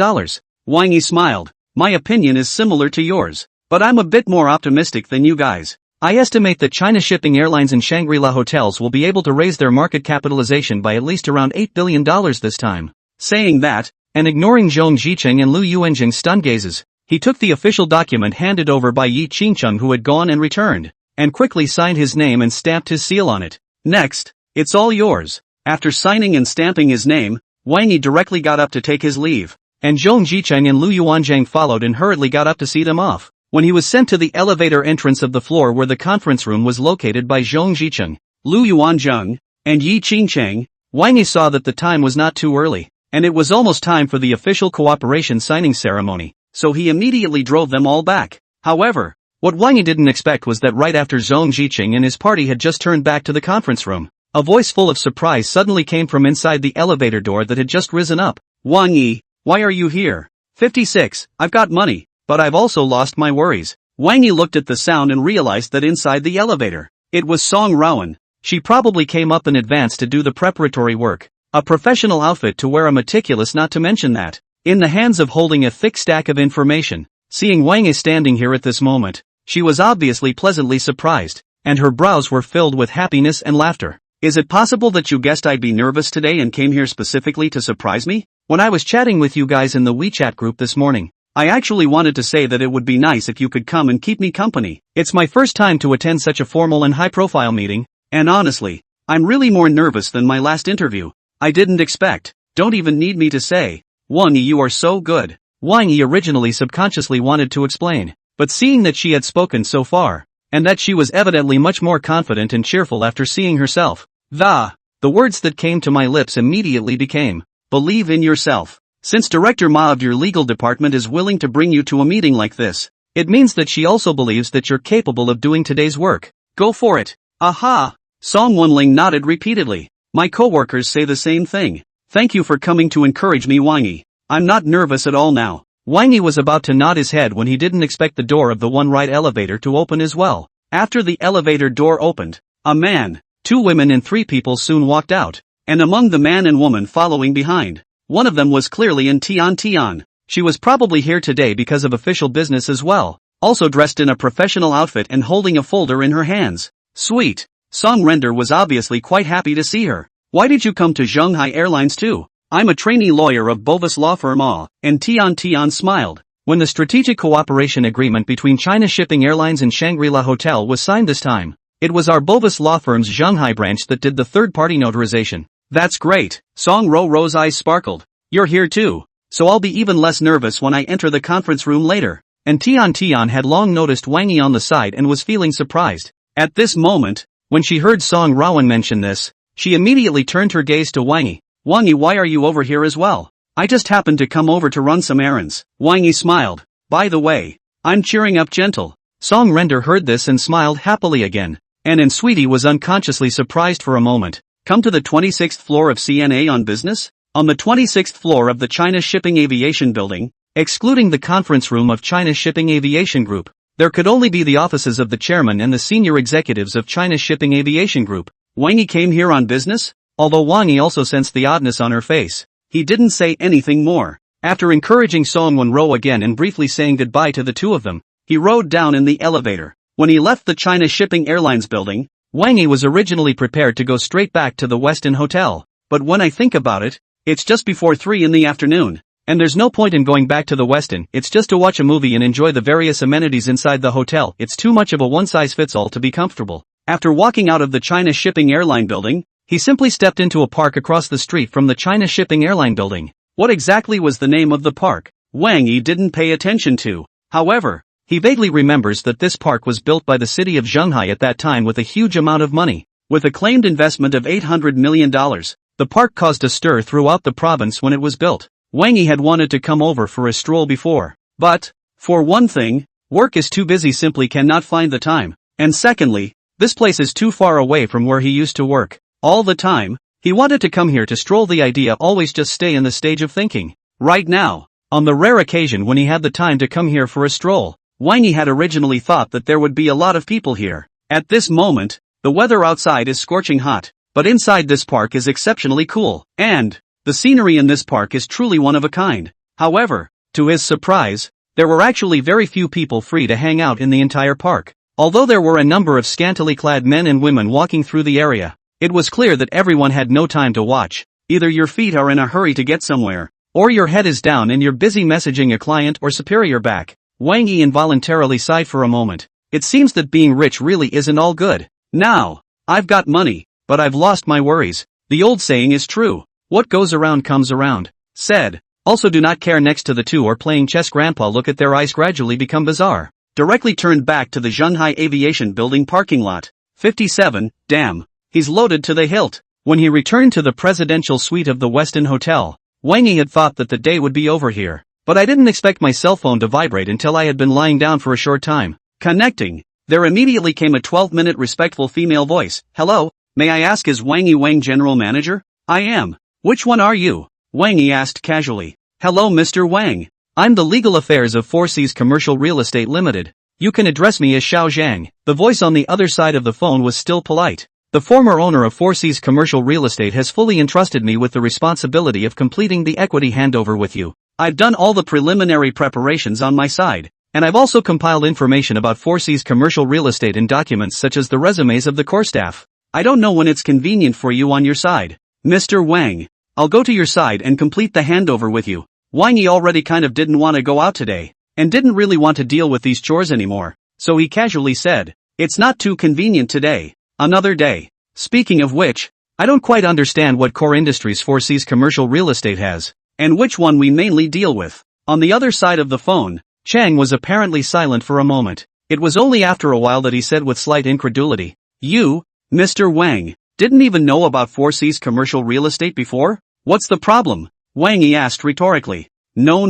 Wang Yi smiled. My opinion is similar to yours, but I'm a bit more optimistic than you guys. I estimate that China Shipping Airlines and Shangri-La Hotels will be able to raise their market capitalization by at least around $8 billion this time. Saying that, and ignoring Zhong Jiqing and Lu Yuanzhing's stunned gazes, he took the official document handed over by Yi Qingqing who had gone and returned, and quickly signed his name and stamped his seal on it. Next, it's all yours. After signing and stamping his name, Wang Yi directly got up to take his leave, and Zhong Jiqing and Lu Yuanzhang followed and hurriedly got up to see them off. When he was sent to the elevator entrance of the floor where the conference room was located by Zhong Jiqing, Lu Yuanzhang, and Yi Qingqing, Wang Yi saw that the time was not too early, and it was almost time for the official cooperation signing ceremony, so he immediately drove them all back. However, what Wang Yi didn't expect was that right after Zhong Jiqing and his party had just turned back to the conference room, a voice full of surprise suddenly came from inside the elevator door that had just risen up. Wang Yi, why are you here? 56, I've got money, but I've also lost my worries. Wang Yi looked at the sound and realized that inside the elevator, it was Song Wenrou. She probably came up in advance to do the preparatory work, a professional outfit to wear, a meticulous not to mention that, in the hands of holding a thick stack of information. Seeing Wang Yi standing here at this moment, she was obviously pleasantly surprised, and her brows were filled with happiness and laughter. Is it possible that you guessed I'd be nervous today and came here specifically to surprise me? When I was chatting with you guys in the WeChat group this morning, I actually wanted to say that it would be nice if you could come and keep me company. It's my first time to attend such a formal and high-profile meeting, and honestly, I'm really more nervous than my last interview. I didn't expect. Don't even need me to say. Wang Yi, you are so good. Wang Yi originally subconsciously wanted to explain, but seeing that she had spoken so far, and that she was evidently much more confident and cheerful after seeing herself, the words that came to my lips immediately became, believe in yourself. Since Director Ma of your legal department is willing to bring you to a meeting like this, it means that she also believes that you're capable of doing today's work. Go for it. Aha! Song Wenrou nodded repeatedly. My coworkers say the same thing. Thank you for coming to encourage me, Wang Yi. I'm not nervous at all now. Wang Yi was about to nod his head when he didn't expect the door of the one-right elevator to open as well. After the elevator door opened, a man, 2 women and 3 people soon walked out, and among the man and woman following behind, one of them was clearly in Tian. She was probably here today because of official business as well, also dressed in a professional outfit and holding a folder in her hands. Sweet. Song Wenrou was obviously quite happy to see her. Why did you come to Shanghai Airlines too? I'm a trainee lawyer of Bovis Law Firm A, and Tian smiled. When the strategic cooperation agreement between China Shipping Airlines and Shangri-La Hotel was signed this time, It was our bogus law firm's Shanghai branch that did the third-party notarization. That's great. Song Wenrou's eyes sparkled. You're here too. So I'll be even less nervous when I enter the conference room later. And Tian had long noticed Wang Yi on the side and was feeling surprised. At this moment, when she heard Song Wenrou mention this, she immediately turned her gaze to Wang Yi. Wang Yi, why are you over here as well? I just happened to come over to run some errands. Wang Yi smiled. By the way, I'm cheering up gentle. Song Wenrou heard this and smiled happily again. And Sweetie was unconsciously surprised for a moment. Come to the 26th floor of CNA on business? On the 26th floor of the China Shipping Aviation Building, excluding the conference room of China Shipping Aviation Group, there could only be the offices of the chairman and the senior executives of China Shipping Aviation Group. Wang Yi came here on business? Although Wang Yi also sensed the oddness on her face, he didn't say anything more. After encouraging Song Wenrou again and briefly saying goodbye to the two of them, he rode down in the elevator. When he left the China Shipping Airlines building, Wang Yi was originally prepared to go straight back to the Westin Hotel, but when I think about it, it's just before 3 in the afternoon, and there's no point in going back to the Westin. It's just to watch a movie and enjoy the various amenities inside the hotel. It's too much of a one-size-fits-all to be comfortable. After walking out of the China Shipping Airline building, he simply stepped into a park across the street from the China Shipping Airline building. What exactly was the name of the park? Wang Yi didn't pay attention to. However, he vaguely remembers that this park was built by the city of Shanghai at that time with a huge amount of money. With a claimed investment of $800 million, the park caused a stir throughout the province when it was built. Wang Yi had wanted to come over for a stroll before, but, for one thing, work is too busy, simply cannot find the time, and secondly, this place is too far away from where he used to work. All the time, he wanted to come here to stroll. The idea always just stay in the stage of thinking. Right now, on the rare occasion when he had the time to come here for a stroll, Wang Yi had originally thought that there would be a lot of people here. At this moment, the weather outside is scorching hot, but inside this park is exceptionally cool, and the scenery in this park is truly one of a kind. However, to his surprise, there were actually very few people free to hang out in the entire park. Although there were a number of scantily clad men and women walking through the area, it was clear that everyone had no time to watch. Either your feet are in a hurry to get somewhere, or your head is down and you're busy messaging a client or superior back. Wang Yi involuntarily sighed for a moment. It seems that being rich really isn't all good. Now, I've got money, but I've lost my worries. The old saying is true. What goes around comes around. Said. Also, do not care. Next to the two are playing chess. Grandpa, look at their eyes gradually become bizarre. Directly turned back to the Shanghai Aviation Building parking lot. 57, damn. He's loaded to the hilt. When he returned to the presidential suite of the Westin Hotel, Wang Yi had thought that the day would be over here. But I didn't expect my cell phone to vibrate until I had been lying down for a short time. Connecting. There immediately came a 12-minute respectful female voice. Hello, may I ask, is Wang Yi Wang general manager? I am. Which one are you? Wang Yi asked casually. Hello Mr. Wang. I'm the legal affairs of 4C's Commercial Real Estate Limited. You can address me as Xiao Zhang. The voice on the other side of the phone was still polite. The former owner of 4C's Commercial Real Estate has fully entrusted me with the responsibility of completing the equity handover with you. I've done all the preliminary preparations on my side, and I've also compiled information about 4C's commercial real estate in documents such as the resumes of the core staff. I don't know when it's convenient for you on your side. Mr. Wang, I'll go to your side and complete the handover with you. Wang Yi already kind of didn't want to go out today, and didn't really want to deal with these chores anymore, so he casually said, it's not too convenient today. Another day. Speaking of which, I don't quite understand what core industries 4C's commercial real estate has, and which one we mainly deal with. On the other side of the phone, Chang was apparently silent for a moment. It was only after a while that he said with slight incredulity, you, Mr. Wang, didn't even know about 4C's commercial real estate before? What's the problem? Wang Yi asked rhetorically. No,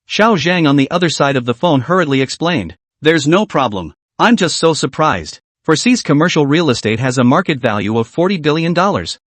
Xiao Zhang on the other side of the phone hurriedly explained. There's no problem. I'm just so surprised. 4C's commercial real estate has a market value of $40 billion,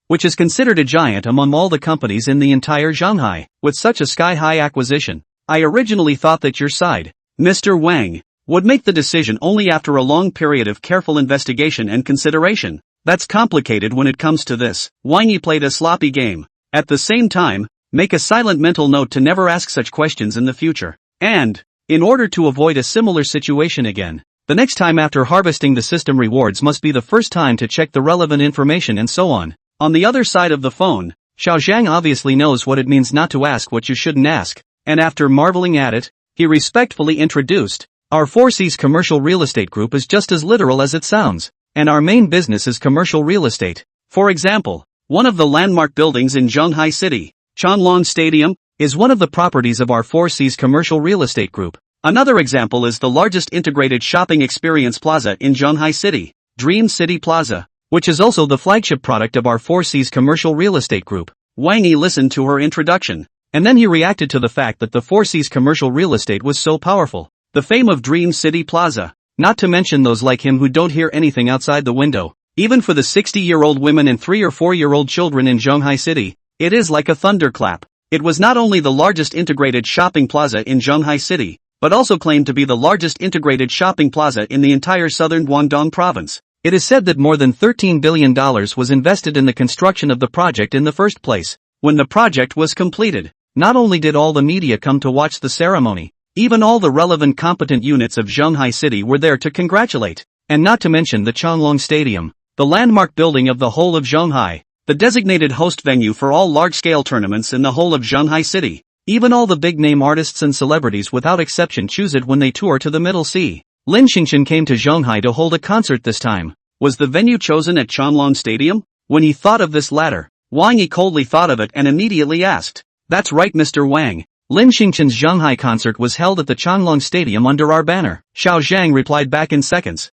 which is considered a giant among all the companies in the entire Shanghai. With such a sky-high acquisition, I originally thought that your side, Mr. Wang, would make the decision only after a long period of careful investigation and consideration. That's complicated when it comes to this. Wang Yi played a sloppy game. At the same time, make a silent mental note to never ask such questions in the future. And, in order to avoid a similar situation again, the next time after harvesting the system rewards must be the first time to check the relevant information and so on. On the other side of the phone, Xiao Zhang obviously knows what it means not to ask what you shouldn't ask, and after marveling at it, he respectfully introduced, our 4C's commercial real estate group is just as literal as it sounds, and our main business is commercial real estate. For example, one of the landmark buildings in Zhonghai City, Changlong Stadium, is one of the properties of our 4Cs Commercial Real Estate Group. Another example is the largest integrated shopping experience plaza in Zhonghai City, Dream City Plaza, which is also the flagship product of our 4Cs Commercial Real Estate Group. Wang Yi listened to her introduction, and then he reacted to the fact that the 4Cs Commercial Real Estate was so powerful. The fame of Dream City Plaza, not to mention those like him who don't hear anything outside the window, even for the 60-year-old women and 3 or 4-year-old children in Zhonghai City, it is like a thunderclap. It was not only the largest integrated shopping plaza in Zhonghai City, but also claimed to be the largest integrated shopping plaza in the entire southern Guangdong province. It is said that more than $13 billion was invested in the construction of the project in the first place. When the project was completed, not only did all the media come to watch the ceremony, even all the relevant competent units of Zhonghai City were there to congratulate. And not to mention the Changlong Stadium, the landmark building of the whole of Zhonghai, the designated host venue for all large-scale tournaments in the whole of Zhonghai City. Even all the big-name artists and celebrities without exception choose it when they tour to the Middle Sea. Lin Xingchen came to Zhonghai to hold a concert this time. Was the venue chosen at Changlong Stadium? When he thought of this latter, Wang Yi coldly thought of it and immediately asked, "That's right, Mr. Wang. Lin Xingchen's Zhonghai concert was held at the Changlong Stadium under our banner." Xiao Zhang replied back in seconds.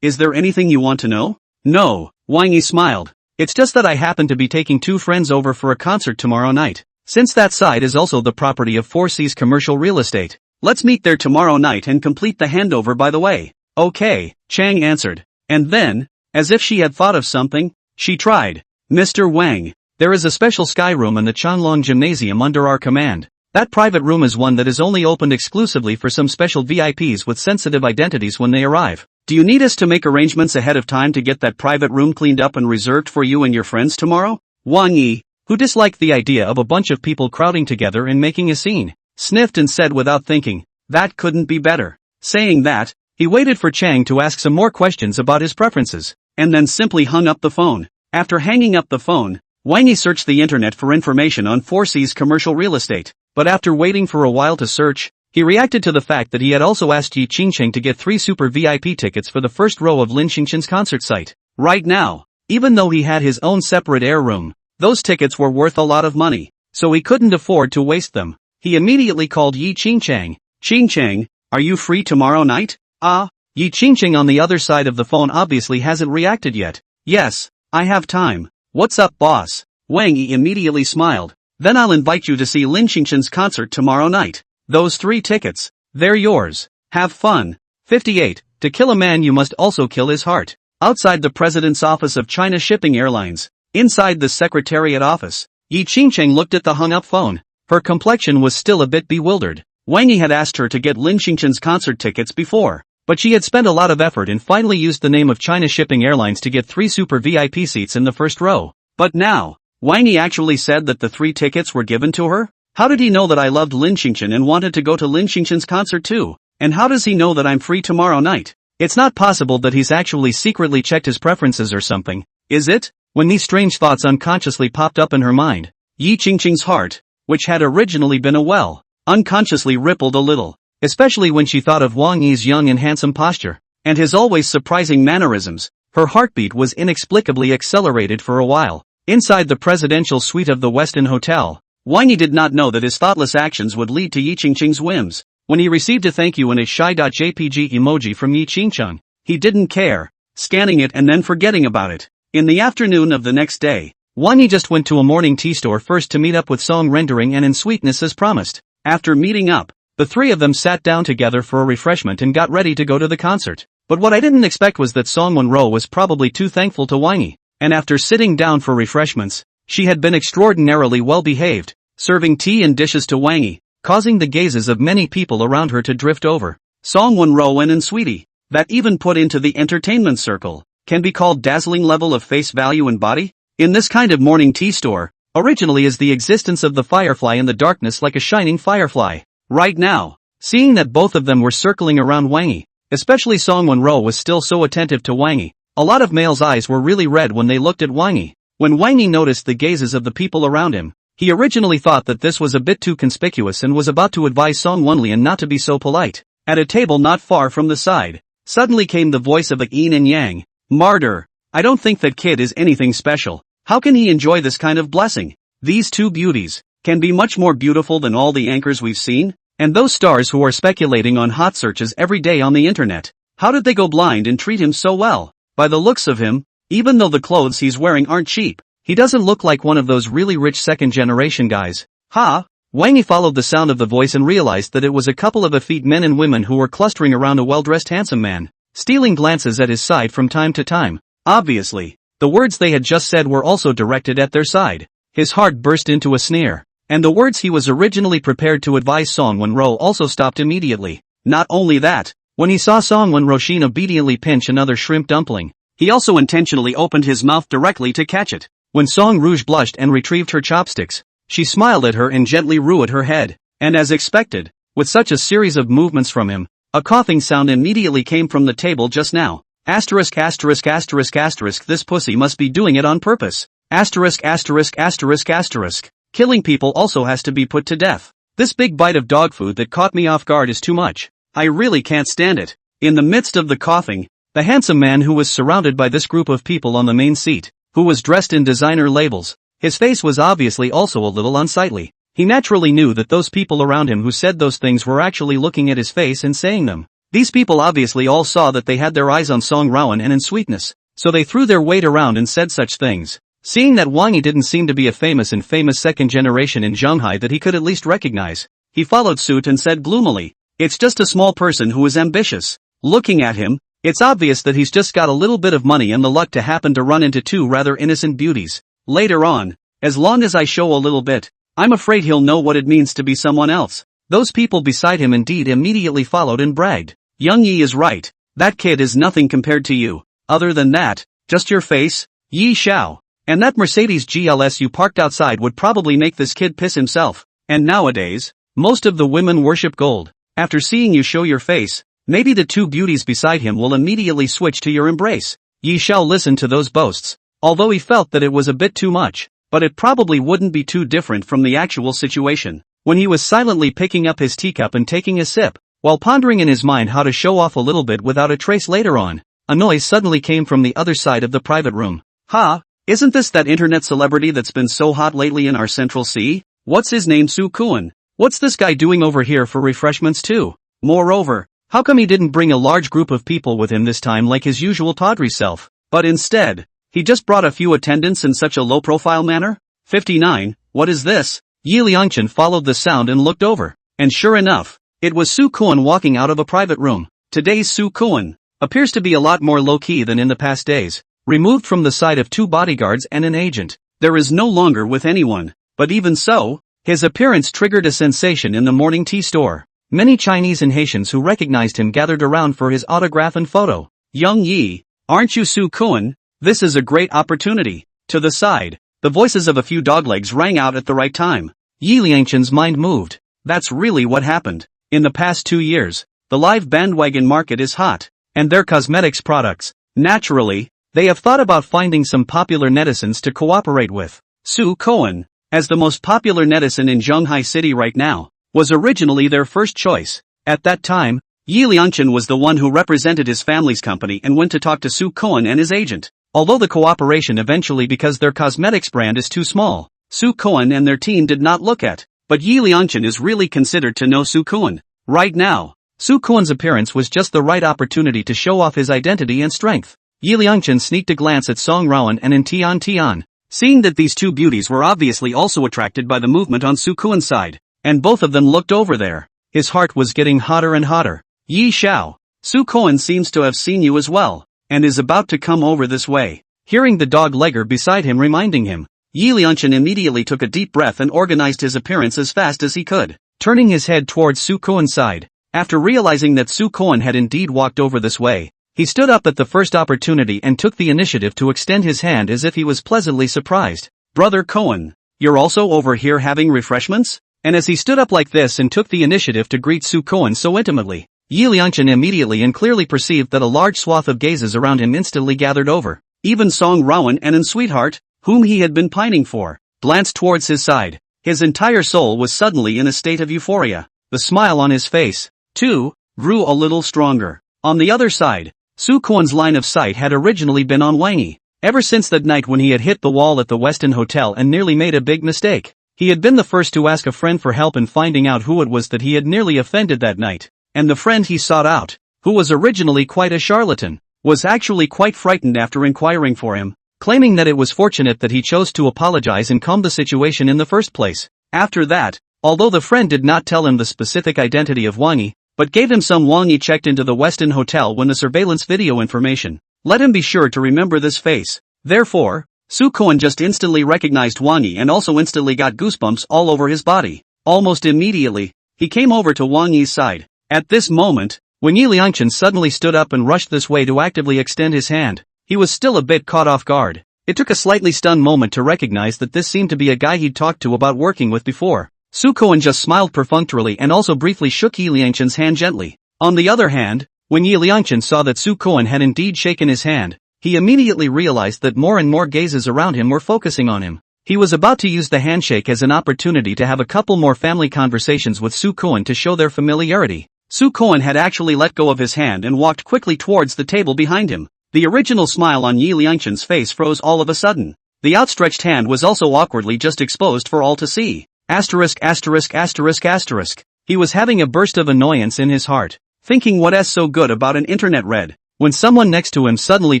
Is there anything you want to know? No, Wang Yi smiled. It's just that I happen to be taking 2 friends over for a concert tomorrow night. Since that site is also the property of 4C's Commercial Real Estate, let's meet there tomorrow night and complete the handover by the way. Okay, Chang answered. And then, as if she had thought of something, she tried. Mr. Wang, there is a special sky room in the Changlong Gymnasium under our command. That private room is one that is only opened exclusively for some special VIPs with sensitive identities when they arrive. Do you need us to make arrangements ahead of time to get that private room cleaned up and reserved for you and your friends tomorrow? Wang Yi, who disliked the idea of a bunch of people crowding together and making a scene, sniffed and said without thinking, "That couldn't be better." Saying that, he waited for Chang to ask some more questions about his preferences, and then simply hung up the phone. After hanging up the phone, Wang Yi searched the internet for information on 4C's commercial real estate, but after waiting for a while to search, he reacted to the fact that he had also asked Yi Qingcheng to get 3 super VIP tickets for the first row of Lin Xingchen's concert site. Right now, even though he had his own separate air room, those tickets were worth a lot of money, so he couldn't afford to waste them. He immediately called Yi Qingcheng. "Qingcheng, are you free tomorrow night?" Yi Qingcheng on the other side of the phone obviously hasn't reacted yet. "Yes, I have time. What's up, boss?" Wang Yi immediately smiled. "Then I'll invite you to see Lin Xingchen's concert tomorrow night. Those 3 tickets, they're yours. Have fun." 58. To kill a man you must also kill his heart. Outside the president's office of China Shipping Airlines, inside the secretariat office, Yi Qingcheng looked at the hung-up phone. Her complexion was still a bit bewildered. Wang Yi had asked her to get Lin Xingchen's concert tickets before, but she had spent a lot of effort and finally used the name of China Shipping Airlines to get 3 super VIP seats in the first row. But now, Wang Yi actually said that the 3 tickets were given to her? How did he know that I loved Lin Xingchen and wanted to go to Lin Xingchen's concert too? And how does he know that I'm free tomorrow night? It's not possible that he's actually secretly checked his preferences or something, is it? When these strange thoughts unconsciously popped up in her mind, Yi Qingcheng's heart, which had originally been a well, unconsciously rippled a little, especially when she thought of Wang Yi's young and handsome posture, and his always surprising mannerisms. Her heartbeat was inexplicably accelerated for a while. Inside the presidential suite of the Westin Hotel, Wang Yi did not know that his thoughtless actions would lead to Yi Qingcheng's whims. When he received a thank you and a shy.jpg emoji from Yi Qingcheng, he didn't care, scanning it and then forgetting about it. In the afternoon of the next day, Wang Yi just went to a morning tea store first to meet up with Song Wenrou and in sweetness as promised. After meeting up, the 3 of them sat down together for a refreshment and got ready to go to the concert. But what I didn't expect was that Song Wenrou was probably too thankful to Wang Yi, and after sitting down for refreshments, she had been extraordinarily well behaved, serving tea and dishes to Wang Yi, causing the gazes of many people around her to drift over. Song Wenrou and Sweetie, that even put into the entertainment circle, can be called dazzling level of face value and body? In this kind of morning tea store, originally is the existence of the firefly in the darkness like a shining firefly. Right now, seeing that both of them were circling around Wang Yi, especially Song Wenrou was still so attentive to Wang Yi, a lot of males' eyes were really red when they looked at Wang Yi. When Wang Yi noticed the gazes of the people around him, he originally thought that this was a bit too conspicuous and was about to advise Song Wenlian not to be so polite. At a table not far from the side, suddenly came the voice of a yin and yang. Martyr. I don't think that kid is anything special. How can he enjoy this kind of blessing? These two beauties can be much more beautiful than all the anchors we've seen, and those stars who are speculating on hot searches every day on the internet. How did they go blind and treat him so well? By the looks of him, even though the clothes he's wearing aren't cheap, he doesn't look like one of those really rich second-generation guys. Ha! Wang Yi followed the sound of the voice and realized that it was a couple of effete men and women who were clustering around a well-dressed handsome man, stealing glances at his side from time to time. Obviously, the words they had just said were also directed at their side. His heart burst into a sneer, and the words he was originally prepared to advise Song Wenrou also stopped immediately. Not only that, when he saw Song Wenrou obediently pinch another shrimp dumpling, he also intentionally opened his mouth directly to catch it. When Song Rouge blushed and retrieved her chopsticks, she smiled at her and gently rouged her head, and as expected, with such a series of movements from him, a coughing sound immediately came from the table just now. Asterisk asterisk asterisk asterisk, this pussy must be doing it on purpose. Asterisk asterisk asterisk asterisk. Killing people also has to be put to death. This big bite of dog food that caught me off guard is too much. I really can't stand it. In the midst of the coughing, the handsome man who was surrounded by this group of people on the main seat, who was dressed in designer labels, his face was obviously also a little unsightly. He naturally knew that those people around him who said those things were actually looking at his face and saying them. These people obviously all saw that they had their eyes on Song Wenrou and in sweetness, so they threw their weight around and said such things. Seeing that Wang Yi didn't seem to be a famous second generation in Shanghai that he could at least recognize, he followed suit and said gloomily, "It's just a small person who is ambitious." Looking at him, it's obvious that he's just got a little bit of money and the luck to happen to run into two rather innocent beauties. Later on, as long as I show a little bit, I'm afraid he'll know what it means to be someone else. Those people beside him indeed immediately followed and bragged. Young Yi is right. That kid is nothing compared to you. Other than that, just your face, Yi Xiao. And that Mercedes GLS you parked outside would probably make this kid piss himself. And nowadays, most of the women worship gold. After seeing you show your face, maybe the two beauties beside him will immediately switch to your embrace. Yi Xiao listened to those boasts, although he felt that it was a bit too much, but it probably wouldn't be too different from the actual situation. When he was silently picking up his teacup and taking a sip, while pondering in his mind how to show off a little bit without a trace later on, a noise suddenly came from the other side of the private room. Ha! Isn't this that internet celebrity that's been so hot lately in our Central Sea? What's his name, Su Kuan? What's this guy doing over here for refreshments too? Moreover, how come he didn't bring a large group of people with him this time like his usual tawdry self, but instead, he just brought a few attendants in such a low-profile manner? 59, what is this? Yi Liangchen followed the sound and looked over, and sure enough, it was Su Kuan walking out of a private room. Today's Su Kuan appears to be a lot more low-key than in the past days. Removed from the side of two bodyguards and an agent, there is no longer with anyone, but even so, his appearance triggered a sensation in the morning tea store. Many Chinese and Haitians who recognized him gathered around for his autograph and photo. Young Yi, aren't you Su Kuan? This is a great opportunity. To the side, the voices of a few doglegs rang out at the right time. Yi Liangchen's mind moved. That's really what happened. In the past 2 years, the live bandwagon market is hot, and their cosmetics products, naturally, they have thought about finding some popular netizens to cooperate with. Su Kuan, as the most popular netizen in Shanghai City right now, was originally their first choice. At that time, Yi Liangchen was the one who represented his family's company and went to talk to Su Kuan and his agent. Although the cooperation eventually because their cosmetics brand is too small, Su Kuan and their team did not look at. But Yi Liangchen is really considered to know Su Kuan. Right now, Su Kuan's appearance was just the right opportunity to show off his identity and strength. Yi Liangchen sneaked a glance at Song Wenrou and in Tian. Seeing that these two beauties were obviously also attracted by the movement on Su Kuan's side, and both of them looked over there, his heart was getting hotter and hotter. Yi Xiao, Su Kuan seems to have seen you as well, and is about to come over this way. Hearing the dog-legger beside him reminding him, Yi Liangchen immediately took a deep breath and organized his appearance as fast as he could, turning his head towards Su Kuan's side. After realizing that Su Kuan had indeed walked over this way, he stood up at the first opportunity and took the initiative to extend his hand as if he was pleasantly surprised. Brother Kuan, you're also over here having refreshments? And as he stood up like this and took the initiative to greet Su Kuan so intimately, Yi Liangchen immediately and clearly perceived that a large swath of gazes around him instantly gathered over. Even Song Wenrou and Sweetheart, whom he had been pining for, glanced towards his side. His entire soul was suddenly in a state of euphoria. The smile on his face, too, grew a little stronger. On the other side, Su Kuan's line of sight had originally been on Wang Yi. Ever since that night when he had hit the wall at the Westin Hotel and nearly made a big mistake, he had been the first to ask a friend for help in finding out who it was that he had nearly offended that night. And the friend he sought out, who was originally quite a charlatan, was actually quite frightened after inquiring for him, claiming that it was fortunate that he chose to apologize and calm the situation in the first place. After that, although the friend did not tell him the specific identity of Wang Yi, but gave him some Wang Yi checked into the Westin Hotel when the surveillance video information, let him be sure to remember this face. Therefore, Su Kuan just instantly recognized Wang Yi and also instantly got goosebumps all over his body. Almost immediately, he came over to Wang Yi's side. At this moment, when Yi Liangchen suddenly stood up and rushed this way to actively extend his hand, he was still a bit caught off guard. It took a slightly stunned moment to recognize that this seemed to be a guy he'd talked to about working with before. Su Kuan just smiled perfunctorily and also briefly shook Yi Liangchen's hand gently. On the other hand, when Yi Liangchen saw that Su Kuan had indeed shaken his hand, he immediately realized that more and more gazes around him were focusing on him. He was about to use the handshake as an opportunity to have a couple more family conversations with Su Kuan to show their familiarity. Su Kuan had actually let go of his hand and walked quickly towards the table behind him. The original smile on Yi Liangchen's face froze all of a sudden. The outstretched hand was also awkwardly just exposed for all to see. Asterisk asterisk asterisk asterisk. He was having a burst of annoyance in his heart, thinking what's so good about an internet read, when someone next to him suddenly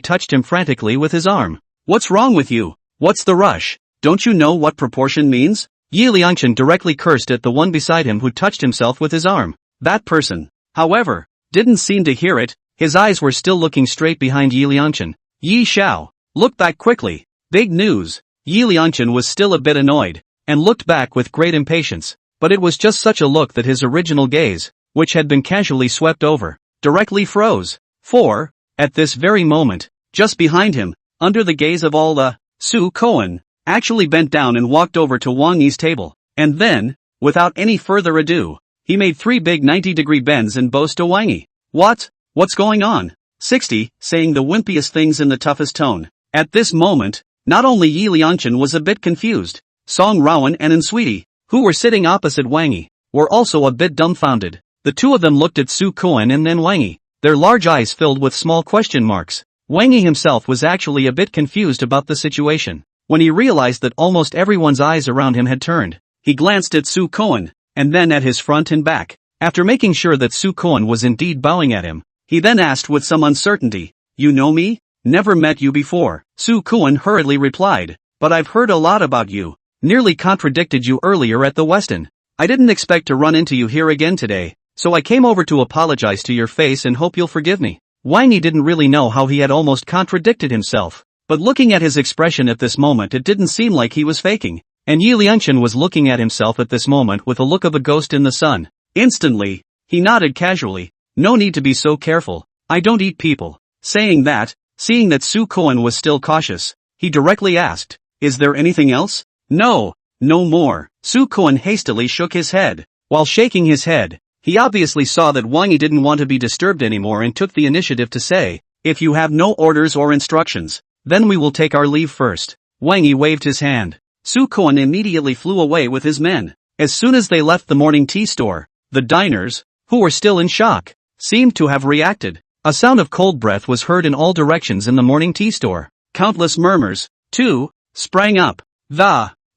touched him frantically with his arm. What's wrong with you? What's the rush? Don't you know what proportion means? Yi Liangchen directly cursed at the one beside him who touched himself with his arm. That person, however, didn't seem to hear it. His eyes were still looking straight behind Yi Liangchen. Yi Xiao, look back quickly. Big news. Yi Liangchen was still a bit annoyed, and looked back with great impatience, but it was just such a look that his original gaze, which had been casually swept over, directly froze. For, at this very moment, just behind him, under the gaze of all the, Su Kuan, actually bent down and walked over to Wang Yi's table, and then, without any further ado, he made 3 big 90-degree bends and bows to Wang Yi. What's going on? 60, saying the wimpiest things in the toughest tone. At this moment, not only Yi Liangchen was a bit confused, Song Wenrou and Sweetie, who were sitting opposite Wang Yi, were also a bit dumbfounded. The two of them looked at Su Kuan and then Wang Yi, their large eyes filled with small question marks. Wang Yi himself was actually a bit confused about the situation. When he realized that almost everyone's eyes around him had turned, he glanced at Su Kuan, and then at his front and back. After making sure that Su Kuan was indeed bowing at him, he then asked with some uncertainty, "You know me? Never met you before." Su Kuan hurriedly replied, "But I've heard a lot about you. Nearly contradicted you earlier at the Westin. I didn't expect to run into you here again today, so I came over to apologize to your face and hope you'll forgive me." Wang Yi didn't really know how he had almost contradicted himself, but looking at his expression at this moment it didn't seem like he was faking, and Yi Liangchen was looking at himself at this moment with a look of a ghost in the sun. Instantly, he nodded casually, "No need to be so careful, I don't eat people." Saying that, seeing that Su Kuan was still cautious, he directly asked, "Is there anything else?" "No, no more." Su Kuan hastily shook his head. While shaking his head, he obviously saw that Wang Yi didn't want to be disturbed anymore and took the initiative to say, "If you have no orders or instructions, then we will take our leave first." Wang Yi waved his hand. Su Kuan immediately flew away with his men. As soon as they left the morning tea store, the diners, who were still in shock, seemed to have reacted. A sound of cold breath was heard in all directions in the morning tea store. Countless murmurs, too, sprang up.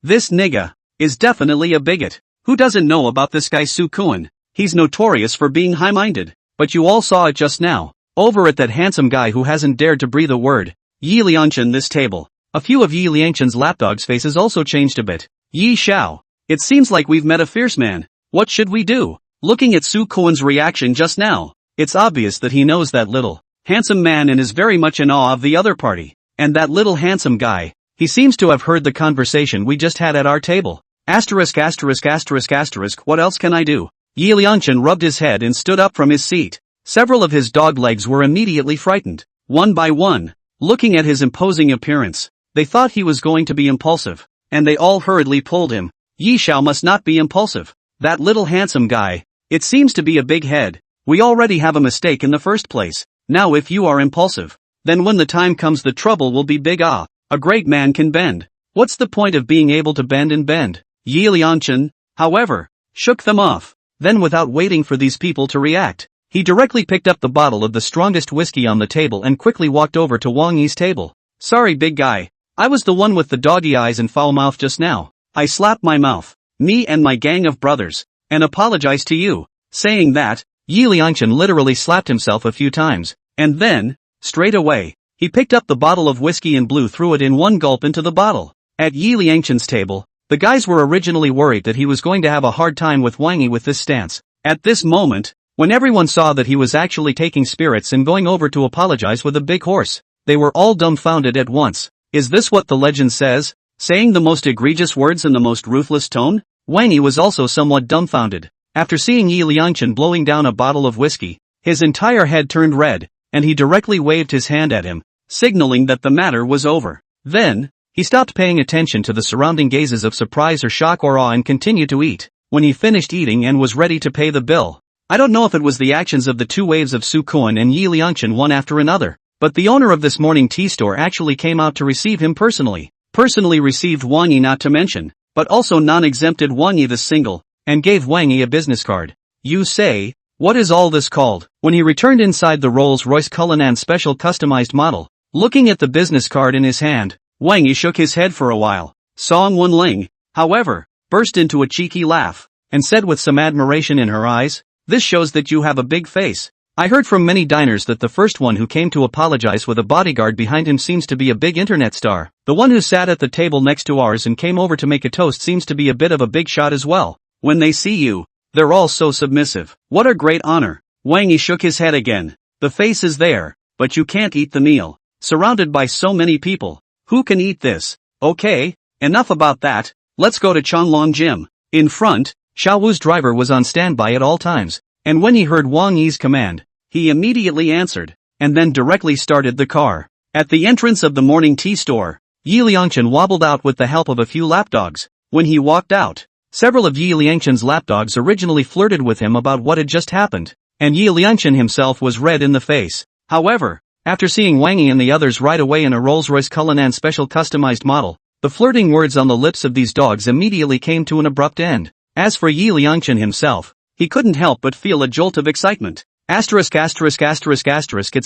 This nigga is definitely a bigot. Who doesn't know about this guy Su Kuan? He's notorious for being high-minded. But you all saw it just now. Over at that handsome guy who hasn't dared to breathe a word. Yi Liangchen this table. A few of Yi Liangchen's lapdogs' faces also changed a bit. Yi Xiao. It seems like we've met a fierce man. What should we do? Looking at Su Kuan's reaction just now, it's obvious that he knows that little, handsome man and is very much in awe of the other party. And that little handsome guy, he seems to have heard the conversation we just had at our table. Asterisk asterisk asterisk asterisk. What else can I do? Yi Liangchen rubbed his head and stood up from his seat. Several of his dog legs were immediately frightened. One by one, looking at his imposing appearance, they thought he was going to be impulsive, and they all hurriedly pulled him. Yi Xiao must not be impulsive. That little handsome guy, it seems to be a big head. We already have a mistake in the first place. Now if you are impulsive, then when the time comes the trouble will be big. A great man can bend. What's the point of being able to bend and bend? Yi Liangchen, however, shook them off. Then without waiting for these people to react, He directly picked up the bottle of the strongest whiskey on the table and quickly walked over to Wang Yi's table. "Sorry, big guy. I was the one with the doggy eyes and foul mouth just now. I slapped my mouth, me and my gang of brothers, and apologize to you." Saying that, Yi Liangchen literally slapped himself a few times, and then, straight away, he picked up the bottle of whiskey and blew through it in one gulp into the bottle. At Yi Liangchen's table, the guys were originally worried that he was going to have a hard time with Wang Yi with this stance. At this moment, when everyone saw that he was actually taking spirits and going over to apologize with a big horse, they were all dumbfounded at once. Is this what the legend says? Saying the most egregious words in the most ruthless tone? Wang Yi was also somewhat dumbfounded. After seeing Yi Liangchen blowing down a bottle of whiskey, his entire head turned red, and he directly waved his hand at him, signaling that the matter was over. Then, he stopped paying attention to the surrounding gazes of surprise or shock or awe and continued to eat. When he finished eating and was ready to pay the bill, I don't know if it was the actions of the two waves of Su Kuan and Yi Liangchen one after another, but the owner of this morning tea store actually came out to receive him personally. Personally received Wang Yi not to mention, but also non-exempted Wang Yi the single, and gave Wang Yi a business card. You say, what is all this called? When he returned inside the Rolls-Royce Cullinan Special Customized Model, looking at the business card in his hand, Wang Yi shook his head for a while. Song Wenrou, however, burst into a cheeky laugh, and said with some admiration in her eyes, "This shows that you have a big face. I heard from many diners that the first one who came to apologize with a bodyguard behind him seems to be a big internet star. The one who sat at the table next to ours and came over to make a toast seems to be a bit of a big shot as well. When they see you, they're all so submissive. What a great honor." Wang Yi shook his head again. The face is there, but you can't eat the meal. Surrounded by so many people, who can eat this? Okay, enough about that, let's go to Changlong Gym. In front, Xiao Wu's driver was on standby at all times, and when he heard Wang Yi's command, he immediately answered, and then directly started the car. At the entrance of the morning tea store, Yi Liangchen wobbled out with the help of a few lapdogs. When he walked out, several of Yi Liangchen's lapdogs originally flirted with him about what had just happened, and Yi Liangchen himself was red in the face. However, after seeing Wang Yi and the others ride away in a Rolls-Royce Cullinan Special Customized Model, the flirting words on the lips of these dogs immediately came to an abrupt end. As for Yi Liangchen himself, he couldn't help but feel a jolt of excitement. It's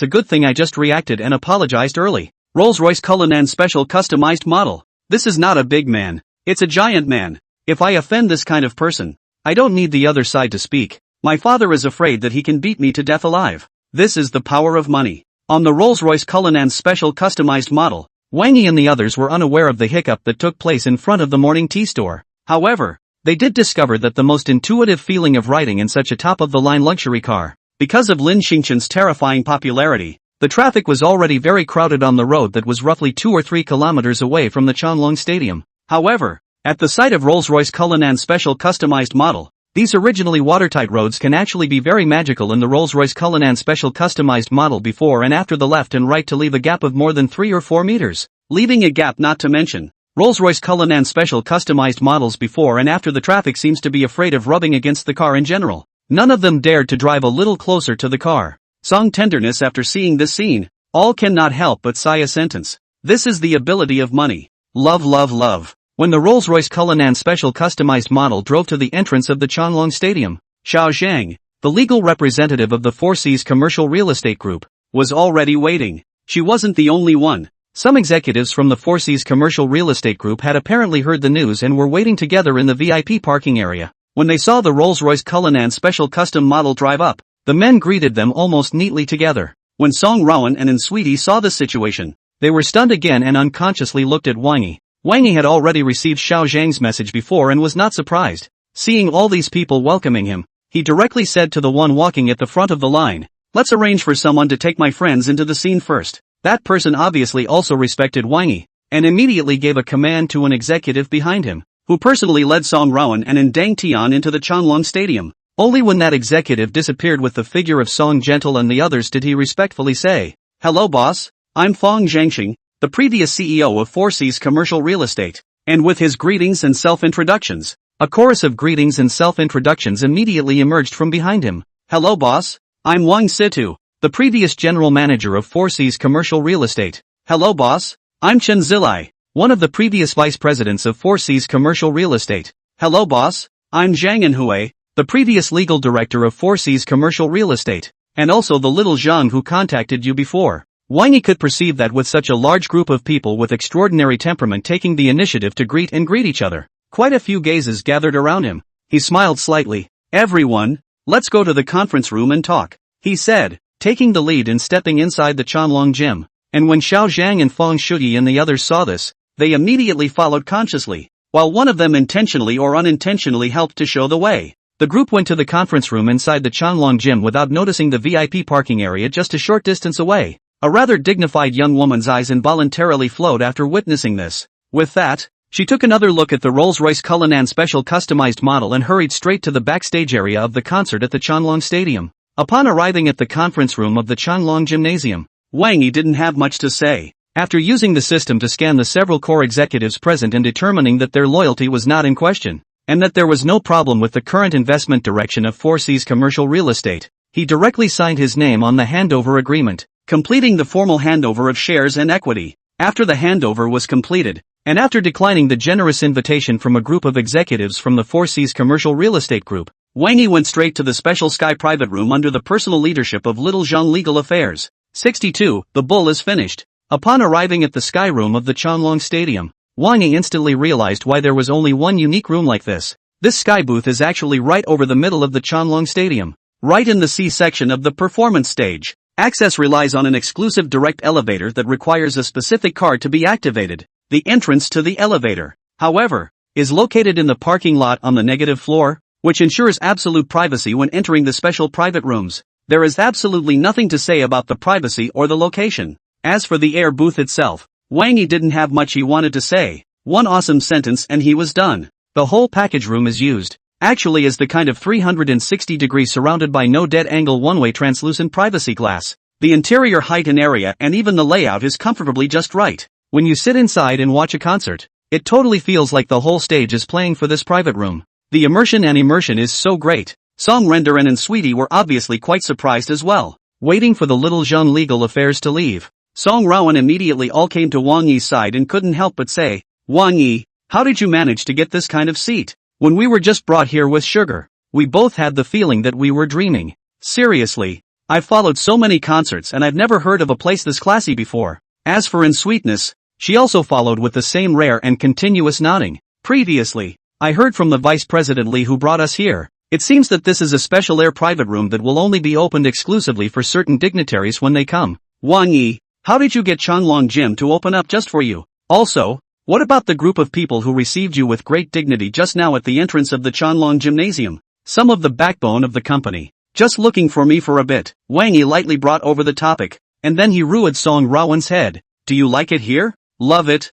a good thing I just reacted and apologized early. Rolls-Royce Cullinan Special Customized Model. This is not a big man. It's a giant man. If I offend this kind of person, I don't need the other side to speak. My father is afraid that he can beat me to death alive. This is the power of money. On the Rolls-Royce Cullinan Special Customized Model, Wang Yi and the others were unaware of the hiccup that took place in front of the morning tea store. However, they did discover that the most intuitive feeling of riding in such a top-of-the-line luxury car. Because of Lin Xingchen's terrifying popularity, the traffic was already very crowded on the road that was roughly 2 or 3 kilometers away from the Changlong Stadium. However, at the sight of Rolls-Royce Cullinan Special Customized Model, these originally watertight roads can actually be very magical in the Rolls-Royce Cullinan Special Customized Model before and after the left and right to leave a gap of more than 3 or 4 meters. Leaving a gap not to mention, Rolls-Royce Cullinan Special Customized Models before and after the traffic seems to be afraid of rubbing against the car in general. None of them dared to drive a little closer to the car. Song tenderness after seeing this scene, all cannot help but sigh a sentence. This is the ability of money. Love, love, love. When the Rolls-Royce Cullinan Special Customized Model drove to the entrance of the Changlong Stadium, Xiao Zhang, the legal representative of the Four Seas Commercial Real Estate Group, was already waiting. She wasn't the only one. Some executives from the Four Seas Commercial Real Estate Group had apparently heard the news and were waiting together in the VIP parking area. When they saw the Rolls-Royce Cullinan Special Custom Model drive up, the men greeted them almost neatly together. When Song Wenrou and Sweetie saw the situation, they were stunned again and unconsciously looked at Wang Yi. Wang Yi had already received Xiao Zhang's message before and was not surprised. Seeing all these people welcoming him, he directly said to the one walking at the front of the line, "Let's arrange for someone to take my friends into the scene first." That person obviously also respected Wang Yi, and immediately gave a command to an executive behind him, who personally led Song Wenrou and Dang Tian into the Changlong Stadium. Only when that executive disappeared with the figure of Song Gentle and the others did he respectfully say, "Hello boss, I'm Fong Zhangxing, the previous CEO of Four Seas Commercial Real Estate." And with his greetings and self-introductions, a chorus of greetings and self-introductions immediately emerged from behind him. "Hello boss, I'm Wang Situ, the previous general manager of Four Seas Commercial Real Estate." "Hello boss, I'm Chen Zilai, one of the previous vice presidents of Four Seas Commercial Real Estate." "Hello boss, I'm Zhang Enhui, the previous legal director of 4C's commercial real estate, and also the little Zhang who contacted you before. Wang Yi could perceive that with such a large group of people with extraordinary temperament taking the initiative to greet each other, quite a few gazes gathered around him. He smiled slightly. Everyone, let's go to the conference room and talk, he said, taking the lead and stepping inside the Chanlong gym. And when Xiao Zhang and Feng Shuyi and the others saw this, they immediately followed consciously, while one of them intentionally or unintentionally helped to show the way. The group went to the conference room inside the Chanlong gym without noticing the VIP parking area just a short distance away. A rather dignified young woman's eyes involuntarily flowed after witnessing this. With that, she took another look at the Rolls-Royce Cullinan special customized model and hurried straight to the backstage area of the concert at the Chanlong Stadium. Upon arriving at the conference room of the Chanlong Gymnasium, Wang Yi didn't have much to say. After using the system to scan the several core executives present and determining that their loyalty was not in question, and that there was no problem with the current investment direction of 4C's commercial real estate, he directly signed his name on the handover agreement, completing the formal handover of shares and equity. After the handover was completed, and after declining the generous invitation from a group of executives from the 4C's commercial real estate group, Wang Yi went straight to the special Sky private room under the personal leadership of Little Zhang Legal Affairs. 62. The bull is finished. Upon arriving at the Sky room of the Chanlong Stadium, Wang Yi instantly realized why there was only one unique room like this. This Sky booth is actually right over the middle of the Chanlong Stadium, right in the C section of the performance stage. Access relies on an exclusive direct elevator that requires a specific card to be activated. The entrance to the elevator, however, is located in the parking lot on the negative floor, which ensures absolute privacy when entering the special private rooms. There is absolutely nothing to say about the privacy or the location. As for the air booth itself, Wang Yi didn't have much he wanted to say. One awesome sentence and he was done. The whole package room is used, actually as the kind of 360 degree surrounded by no dead angle one-way translucent privacy glass. The interior height and area and even the layout is comfortably just right. When you sit inside and watch a concert, it totally feels like the whole stage is playing for this private room. The immersion is so great. Song Wenrou and Sweetie were obviously quite surprised as well. Waiting for the little Zhang Legal Affairs to leave, Song Wenrou immediately all came to Wang Yi's side and couldn't help but say, Wang Yi, how did you manage to get this kind of seat? When we were just brought here with Sugar, we both had the feeling that we were dreaming. Seriously, I've followed so many concerts and I've never heard of a place this classy before. As for Sweetness, she also followed with the same rare and continuous nodding. Previously, I heard from the Vice President Li who brought us here. It seems that this is a special air private room that will only be opened exclusively for certain dignitaries when they come. Wang Yi, how did you get Chanlong Gym to open up just for you? Also, what about the group of people who received you with great dignity just now at the entrance of the Chanlong Gymnasium? Some of the backbone of the company. Just looking for me for a bit. Wang Yi lightly brought over the topic, and then he ruined Song Wenrou's head. Do you like it here? Love it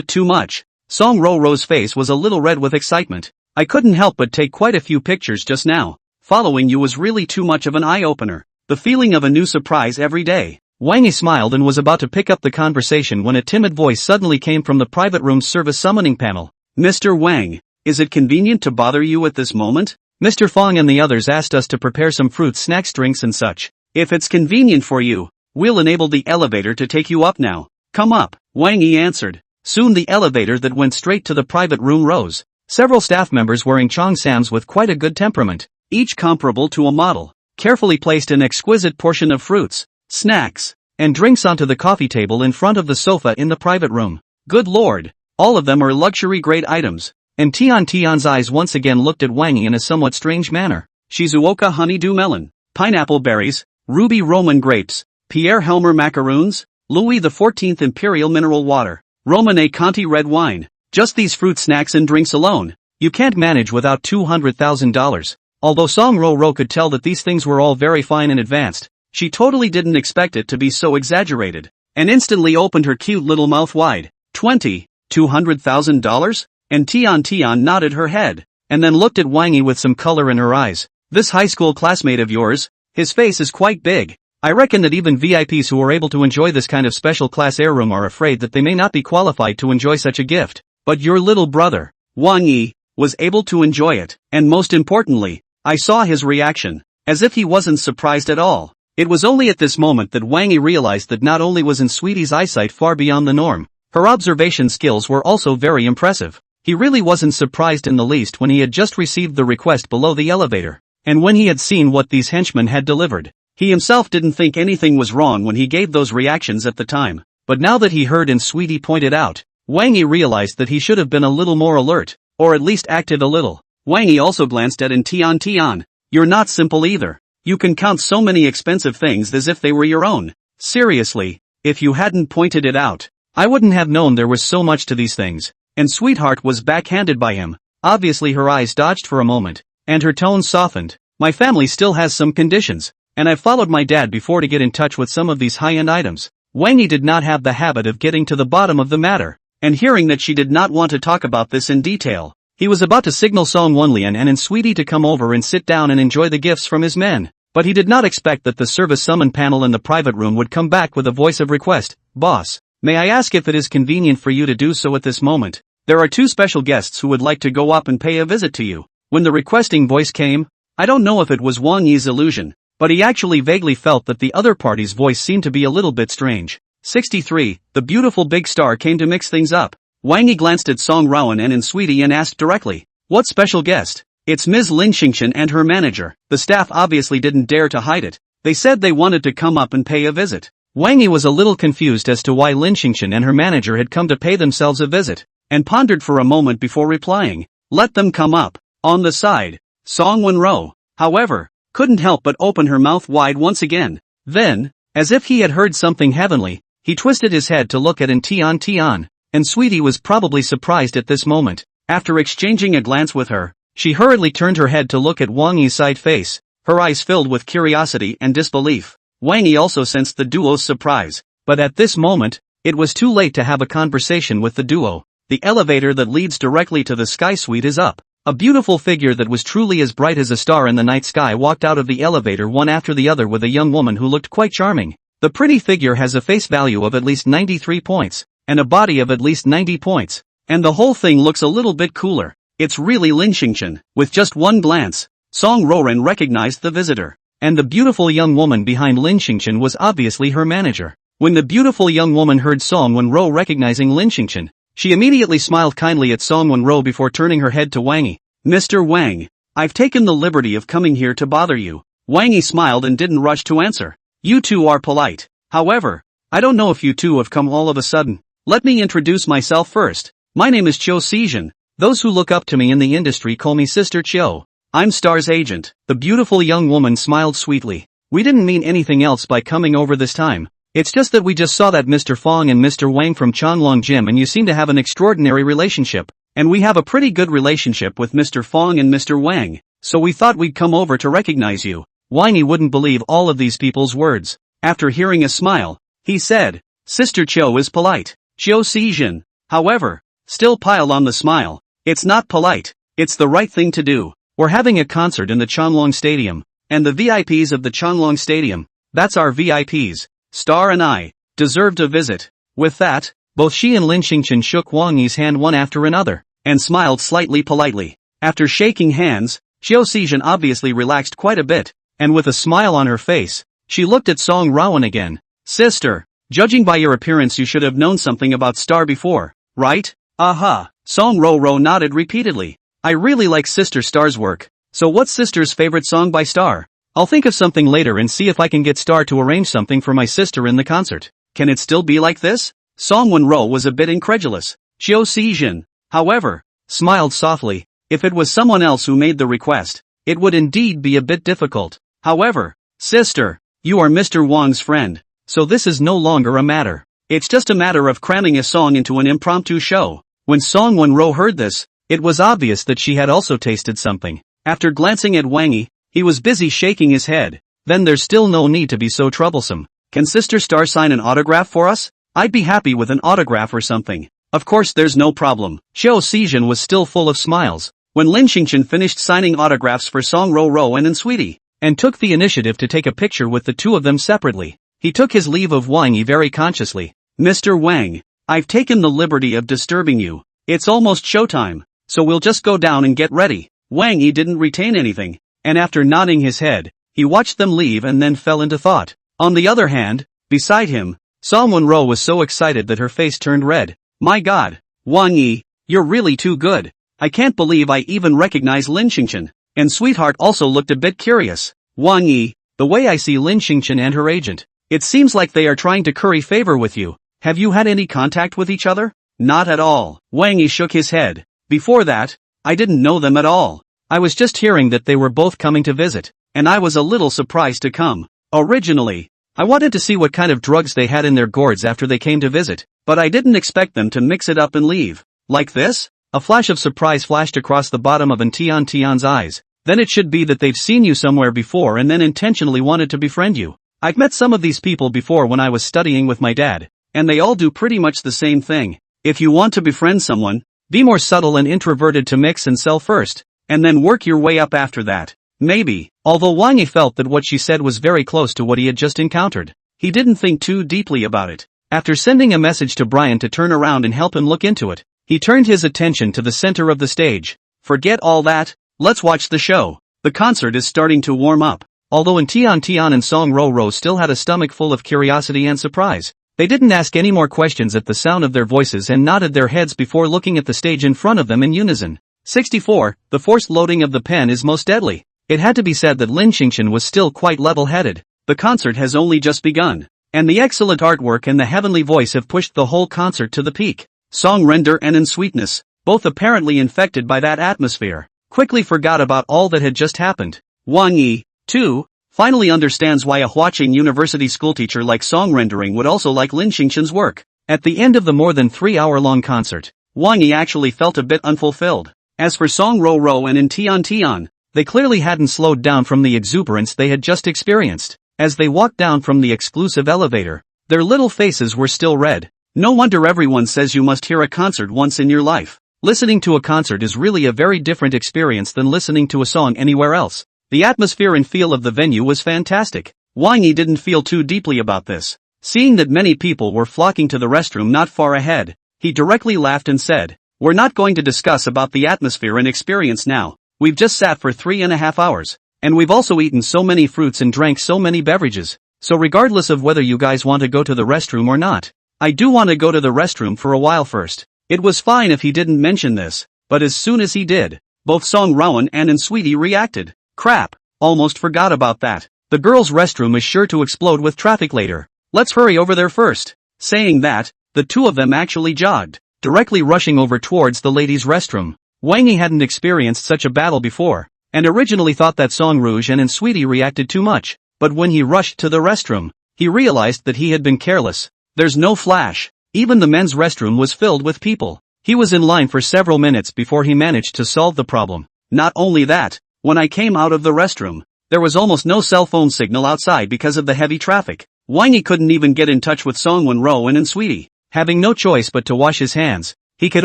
too much. Song Wenrou's face was a little red with excitement. I couldn't help but take quite a few pictures just now. Following you was really too much of an eye-opener. The feeling of a new surprise every day. Wang Yi smiled and was about to pick up the conversation when a timid voice suddenly came from the private room's service summoning panel. Mr. Wang, is it convenient to bother you at this moment? Mr. Fong and the others asked us to prepare some fruits, snacks, drinks and such. If it's convenient for you, we'll enable the elevator to take you up now. Come up, Wang Yi answered. Soon the elevator that went straight to the private room rose. Several staff members wearing cheongsams with quite a good temperament, each comparable to a model, carefully placed an exquisite portion of fruits, snacks, and drinks onto the coffee table in front of the sofa in the private room. Good lord, all of them are luxury-grade items. And Tian's eyes once again looked at Wang Yi in a somewhat strange manner. Shizuoka honeydew melon, pineapple berries, ruby Roman grapes, Pierre Helmer macaroons, Louis XIV imperial mineral water, Romanée Conti red wine. Just these fruit snacks and drinks alone, you can't manage without $200,000. Although Song Wenrou could tell that these things were all very fine and advanced, she totally didn't expect it to be so exaggerated, and instantly opened her cute little mouth wide. $200,000? And Tian nodded her head, and then looked at Wang Yi with some color in her eyes. This high school classmate of yours, his face is quite big. I reckon that even VIPs who are able to enjoy this kind of special class air room are afraid that they may not be qualified to enjoy such a gift. But your little brother, Wang Yi, was able to enjoy it, and most importantly, I saw his reaction, as if he wasn't surprised at all. It was only at this moment that Wang Yi realized that not only was Sweetie's eyesight far beyond the norm, her observation skills were also very impressive. He really wasn't surprised in the least when he had just received the request below the elevator. And when he had seen what these henchmen had delivered, he himself didn't think anything was wrong when he gave those reactions at the time. But now that he heard and Sweetie pointed out, Wang Yi realized that he should have been a little more alert, or at least acted a little. Wang Yi also glanced at Tian. You're not simple either. You can count so many expensive things as if they were your own. Seriously, if you hadn't pointed it out, I wouldn't have known there was so much to these things. And Sweetheart was backhanded by him. Obviously her eyes dodged for a moment, and her tone softened. My family still has some conditions, and I've followed my dad before to get in touch with some of these high-end items. Wang Yi did not have the habit of getting to the bottom of the matter, and hearing that she did not want to talk about this in detail, he was about to signal Song Wenrou and Sweetie to come over and sit down and enjoy the gifts from his men. But he did not expect that the service summon panel in the private room would come back with a voice of request. Boss, may I ask if it is convenient for you to do so at this moment? There are 2 special guests who would like to go up and pay a visit to you. When the requesting voice came, I don't know if it was Wang Yi's illusion, but he actually vaguely felt that the other party's voice seemed to be a little bit strange. 63. The beautiful big star came to mix things up. Wang Yi glanced at Song Wenrou and Sweetie and asked directly, what special guest? It's Ms. Lin Xingqian and her manager. The staff obviously didn't dare to hide it. They said they wanted to come up and pay a visit. Wang Yi was a little confused as to why Lin Xingqian and her manager had come to pay themselves a visit, and pondered for a moment before replying, let them come up. On the side, Song Wenrou, however, couldn't help but open her mouth wide once again. Then, as if he had heard something heavenly, he twisted his head to look at Tian, and Sweetie was probably surprised at this moment. After exchanging a glance with her, she hurriedly turned her head to look at Wang Yi's side face, her eyes filled with curiosity and disbelief. Wang Yi also sensed the duo's surprise, but at this moment, it was too late to have a conversation with the duo. The elevator that leads directly to the Sky Suite is up. A beautiful figure that was truly as bright as a star in the night sky walked out of the elevator one after the other with a young woman who looked quite charming. The pretty figure has a face value of at least 93 points, and a body of at least 90 points, and the whole thing looks a little bit cooler. It's really Lin Xingqian. With just one glance, Song Wenrou recognized the visitor, and the beautiful young woman behind Lin Xingqian was obviously her manager. When the beautiful young woman heard Song Wenrou recognizing Lin Xingqian, she immediately smiled kindly at Song Wenrou before turning her head to Wang Yi. Mr. Wang, I've taken the liberty of coming here to bother you. Wang Yi smiled and didn't rush to answer. You two are polite. However, I don't know if you two have come all of a sudden. Let me introduce myself first. My name is Chiu Sijin. Those who look up to me in the industry call me Sister Chiu. I'm Star's agent. The beautiful young woman smiled sweetly. We didn't mean anything else by coming over this time. It's just that we just saw that Mr. Fong and Mr. Wang from Changlong Gym and you seem to have an extraordinary relationship. And we have a pretty good relationship with Mr. Fong and Mr. Wang, so we thought we'd come over to recognize you. Wang Yi wouldn't believe all of these people's words. After hearing a smile, he said, Sister Chiu is polite. Chiu Sijin, however, still piled on the smile. It's not polite, it's the right thing to do. We're having a concert in the Changlong Stadium, and the VIPs of the Changlong Stadium, that's our VIPs, Star and I, deserved a visit. With that, both she and Lin Xingqian shook Wang Yi's hand one after another, and smiled slightly politely. After shaking hands, Chiu Sijin obviously relaxed quite a bit, and with a smile on her face, she looked at Song Wenrou again. Sister, judging by your appearance you should have known something about Star before, right? Aha. Song Wenrou nodded repeatedly. I really like Sister Star's work. So what's Sister's favorite song by Star? I'll think of something later and see if I can get Star to arrange something for my sister in the concert. Can it still be like this? Song Wenrou was a bit incredulous. Chiu Sijin, however, smiled softly. If it was someone else who made the request, it would indeed be a bit difficult. However, sister, you are Mr. Wang's friend, so this is no longer a matter. It's just a matter of cramming a song into an impromptu show. When Song Wenrou heard this, it was obvious that she had also tasted something. After glancing at Wang Yi, he was busy shaking his head. Then there's still no need to be so troublesome. Can Sister Star sign an autograph for us? I'd be happy with an autograph or something. Of course there's no problem. Chiu Sijin was still full of smiles. When Lin Xingqian finished signing autographs for Song Wenrou and Sweetie, and took the initiative to take a picture with the two of them separately, he took his leave of Wang Yi very consciously. Mr. Wang, I've taken the liberty of disturbing you. It's almost showtime, so we'll just go down and get ready. Wang Yi didn't retain anything, and after nodding his head, he watched them leave and then fell into thought. On the other hand, beside him, Song Wenrou was so excited that her face turned red. My God, Wang Yi, You're really too good. I can't believe I even recognize Lin Xingqian. And Sweetheart also looked a bit curious. Wang Yi, the way I see Lin Xingqian and her agent, it seems like they are trying to curry favor with you. Have you had any contact with each other? Not at all. Wang Yi shook his head. Before that, I didn't know them at all. I was just hearing that they were both coming to visit, and I was a little surprised to come. Originally, I wanted to see what kind of drugs they had in their gourds after they came to visit, but I didn't expect them to mix it up and leave. Like this? A flash of surprise flashed across the bottom of Tian's eyes. Then it should be that they've seen you somewhere before and then intentionally wanted to befriend you. I've met some of these people before when I was studying with my dad, and they all do pretty much the same thing. If you want to befriend someone, be more subtle and introverted to mix and sell first, and then work your way up after that. Maybe. Although Wang Yi felt that what she said was very close to what he had just encountered, he didn't think too deeply about it. After sending a message to Brian to turn around and help him look into it, he turned his attention to the center of the stage. Forget all that, let's watch the show. The concert is starting to warm up. Although Tian and Song Wenrou still had a stomach full of curiosity and surprise, they didn't ask any more questions at the sound of their voices and nodded their heads before looking at the stage in front of them in unison. 64. The forced loading of the pen is most deadly. It had to be said that Lin Xingqian was still quite level-headed. The concert has only just begun, and the excellent artwork and the heavenly voice have pushed the whole concert to the peak. Song Wenrou and Sweetness, both apparently infected by that atmosphere, quickly forgot about all that had just happened. Wang Yi, too, finally understands why a Huaqing University schoolteacher like Song Wenrou would also like Lin Xingqian's work. At the end of the more than 3-hour-long concert, Wang Yi actually felt a bit unfulfilled. As for Song Wenrou and Tian, they clearly hadn't slowed down from the exuberance they had just experienced. As they walked down from the exclusive elevator, their little faces were still red. No wonder everyone says you must hear a concert once in your life. Listening to a concert is really a very different experience than listening to a song anywhere else. The atmosphere and feel of the venue was fantastic. Wang Yi didn't feel too deeply about this. Seeing that many people were flocking to the restroom not far ahead, he directly laughed and said, "We're not going to discuss about the atmosphere and experience now. We've just sat for 3.5 hours, and we've also eaten so many fruits and drank so many beverages, so regardless of whether you guys want to go to the restroom or not, I do want to go to the restroom for a while first." It was fine if he didn't mention this, but as soon as he did, both Song Wenrou and Sweetie reacted. Crap, almost forgot about that. The girls' restroom is sure to explode with traffic later. Let's hurry over there first. Saying that, the two of them actually jogged, directly rushing over towards the ladies' restroom. Wang Yi hadn't experienced such a battle before, and originally thought that Song Rouge and Sweetie reacted too much, but when he rushed to the restroom, he realized that he had been careless. There's no flash. Even the men's restroom was filled with people. He was in line for several minutes before he managed to solve the problem. Not only that, when I came out of the restroom, there was almost no cell phone signal outside because of the heavy traffic. Wang Yi couldn't even get in touch with Song Wenrou and Sweetie. Having no choice but to wash his hands, he could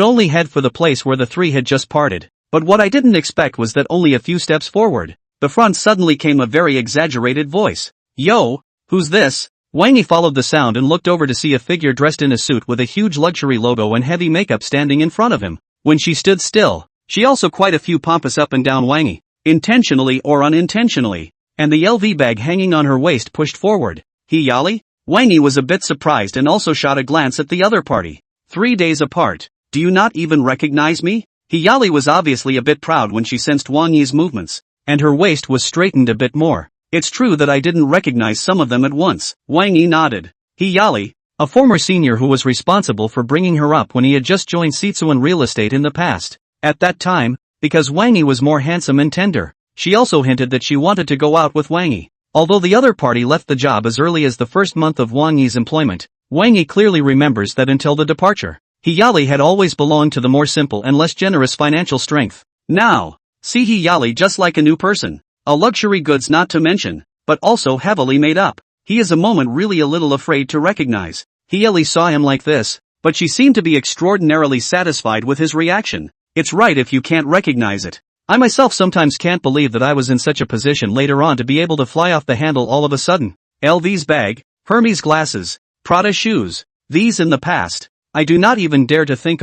only head for the place where the three had just parted. But what I didn't expect was that only a few steps forward, the front suddenly came a very exaggerated voice. "Yo, who's this?" Wang Yi followed the sound and looked over to see a figure dressed in a suit with a huge luxury logo and heavy makeup standing in front of him. When she stood still, she also quite a few pompous up and down Wang Yi, intentionally or unintentionally, and the LV bag hanging on her waist pushed forward. Yali? Wang Yi was a bit surprised and also shot a glance at the other party. 3 days apart. Do you not even recognize me? Yali was obviously a bit proud when she sensed Wang Yi's movements, and her waist was straightened a bit more. It's true that I didn't recognize some of them at once. Wang Yi nodded. Yali, a former senior who was responsible for bringing her up when he had just joined Sitsuan Real Estate in the past. At that time, because Wang Yi was more handsome and tender, she also hinted that she wanted to go out with Wang Yi. Although the other party left the job as early as the first month of Wang Yi's employment, Wang Yi clearly remembers that until the departure, Yali had always belonged to the more simple and less generous financial strength. Now, see Yali just like a new person. A luxury goods not to mention, but also heavily made up. He is a moment really a little afraid to recognize. Yali saw him like this, but she seemed to be extraordinarily satisfied with his reaction. It's right if you can't recognize it. I myself sometimes can't believe that I was in such a position later on to be able to fly off the handle all of a sudden. LV's bag, Hermes glasses, Prada shoes, these in the past. I do not even dare to think.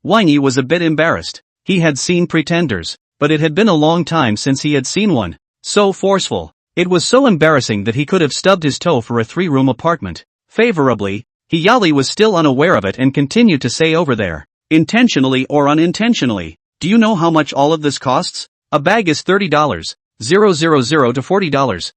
Wang Yi was a bit embarrassed. He had seen pretenders, but it had been a long time since he had seen one. So forceful. It was so embarrassing that he could have stubbed his toe for a 3-room apartment. Favorably, Yali was still unaware of it and continued to say over there. Intentionally or unintentionally. Do you know how much all of this costs? A bag is $30, 000 to $40,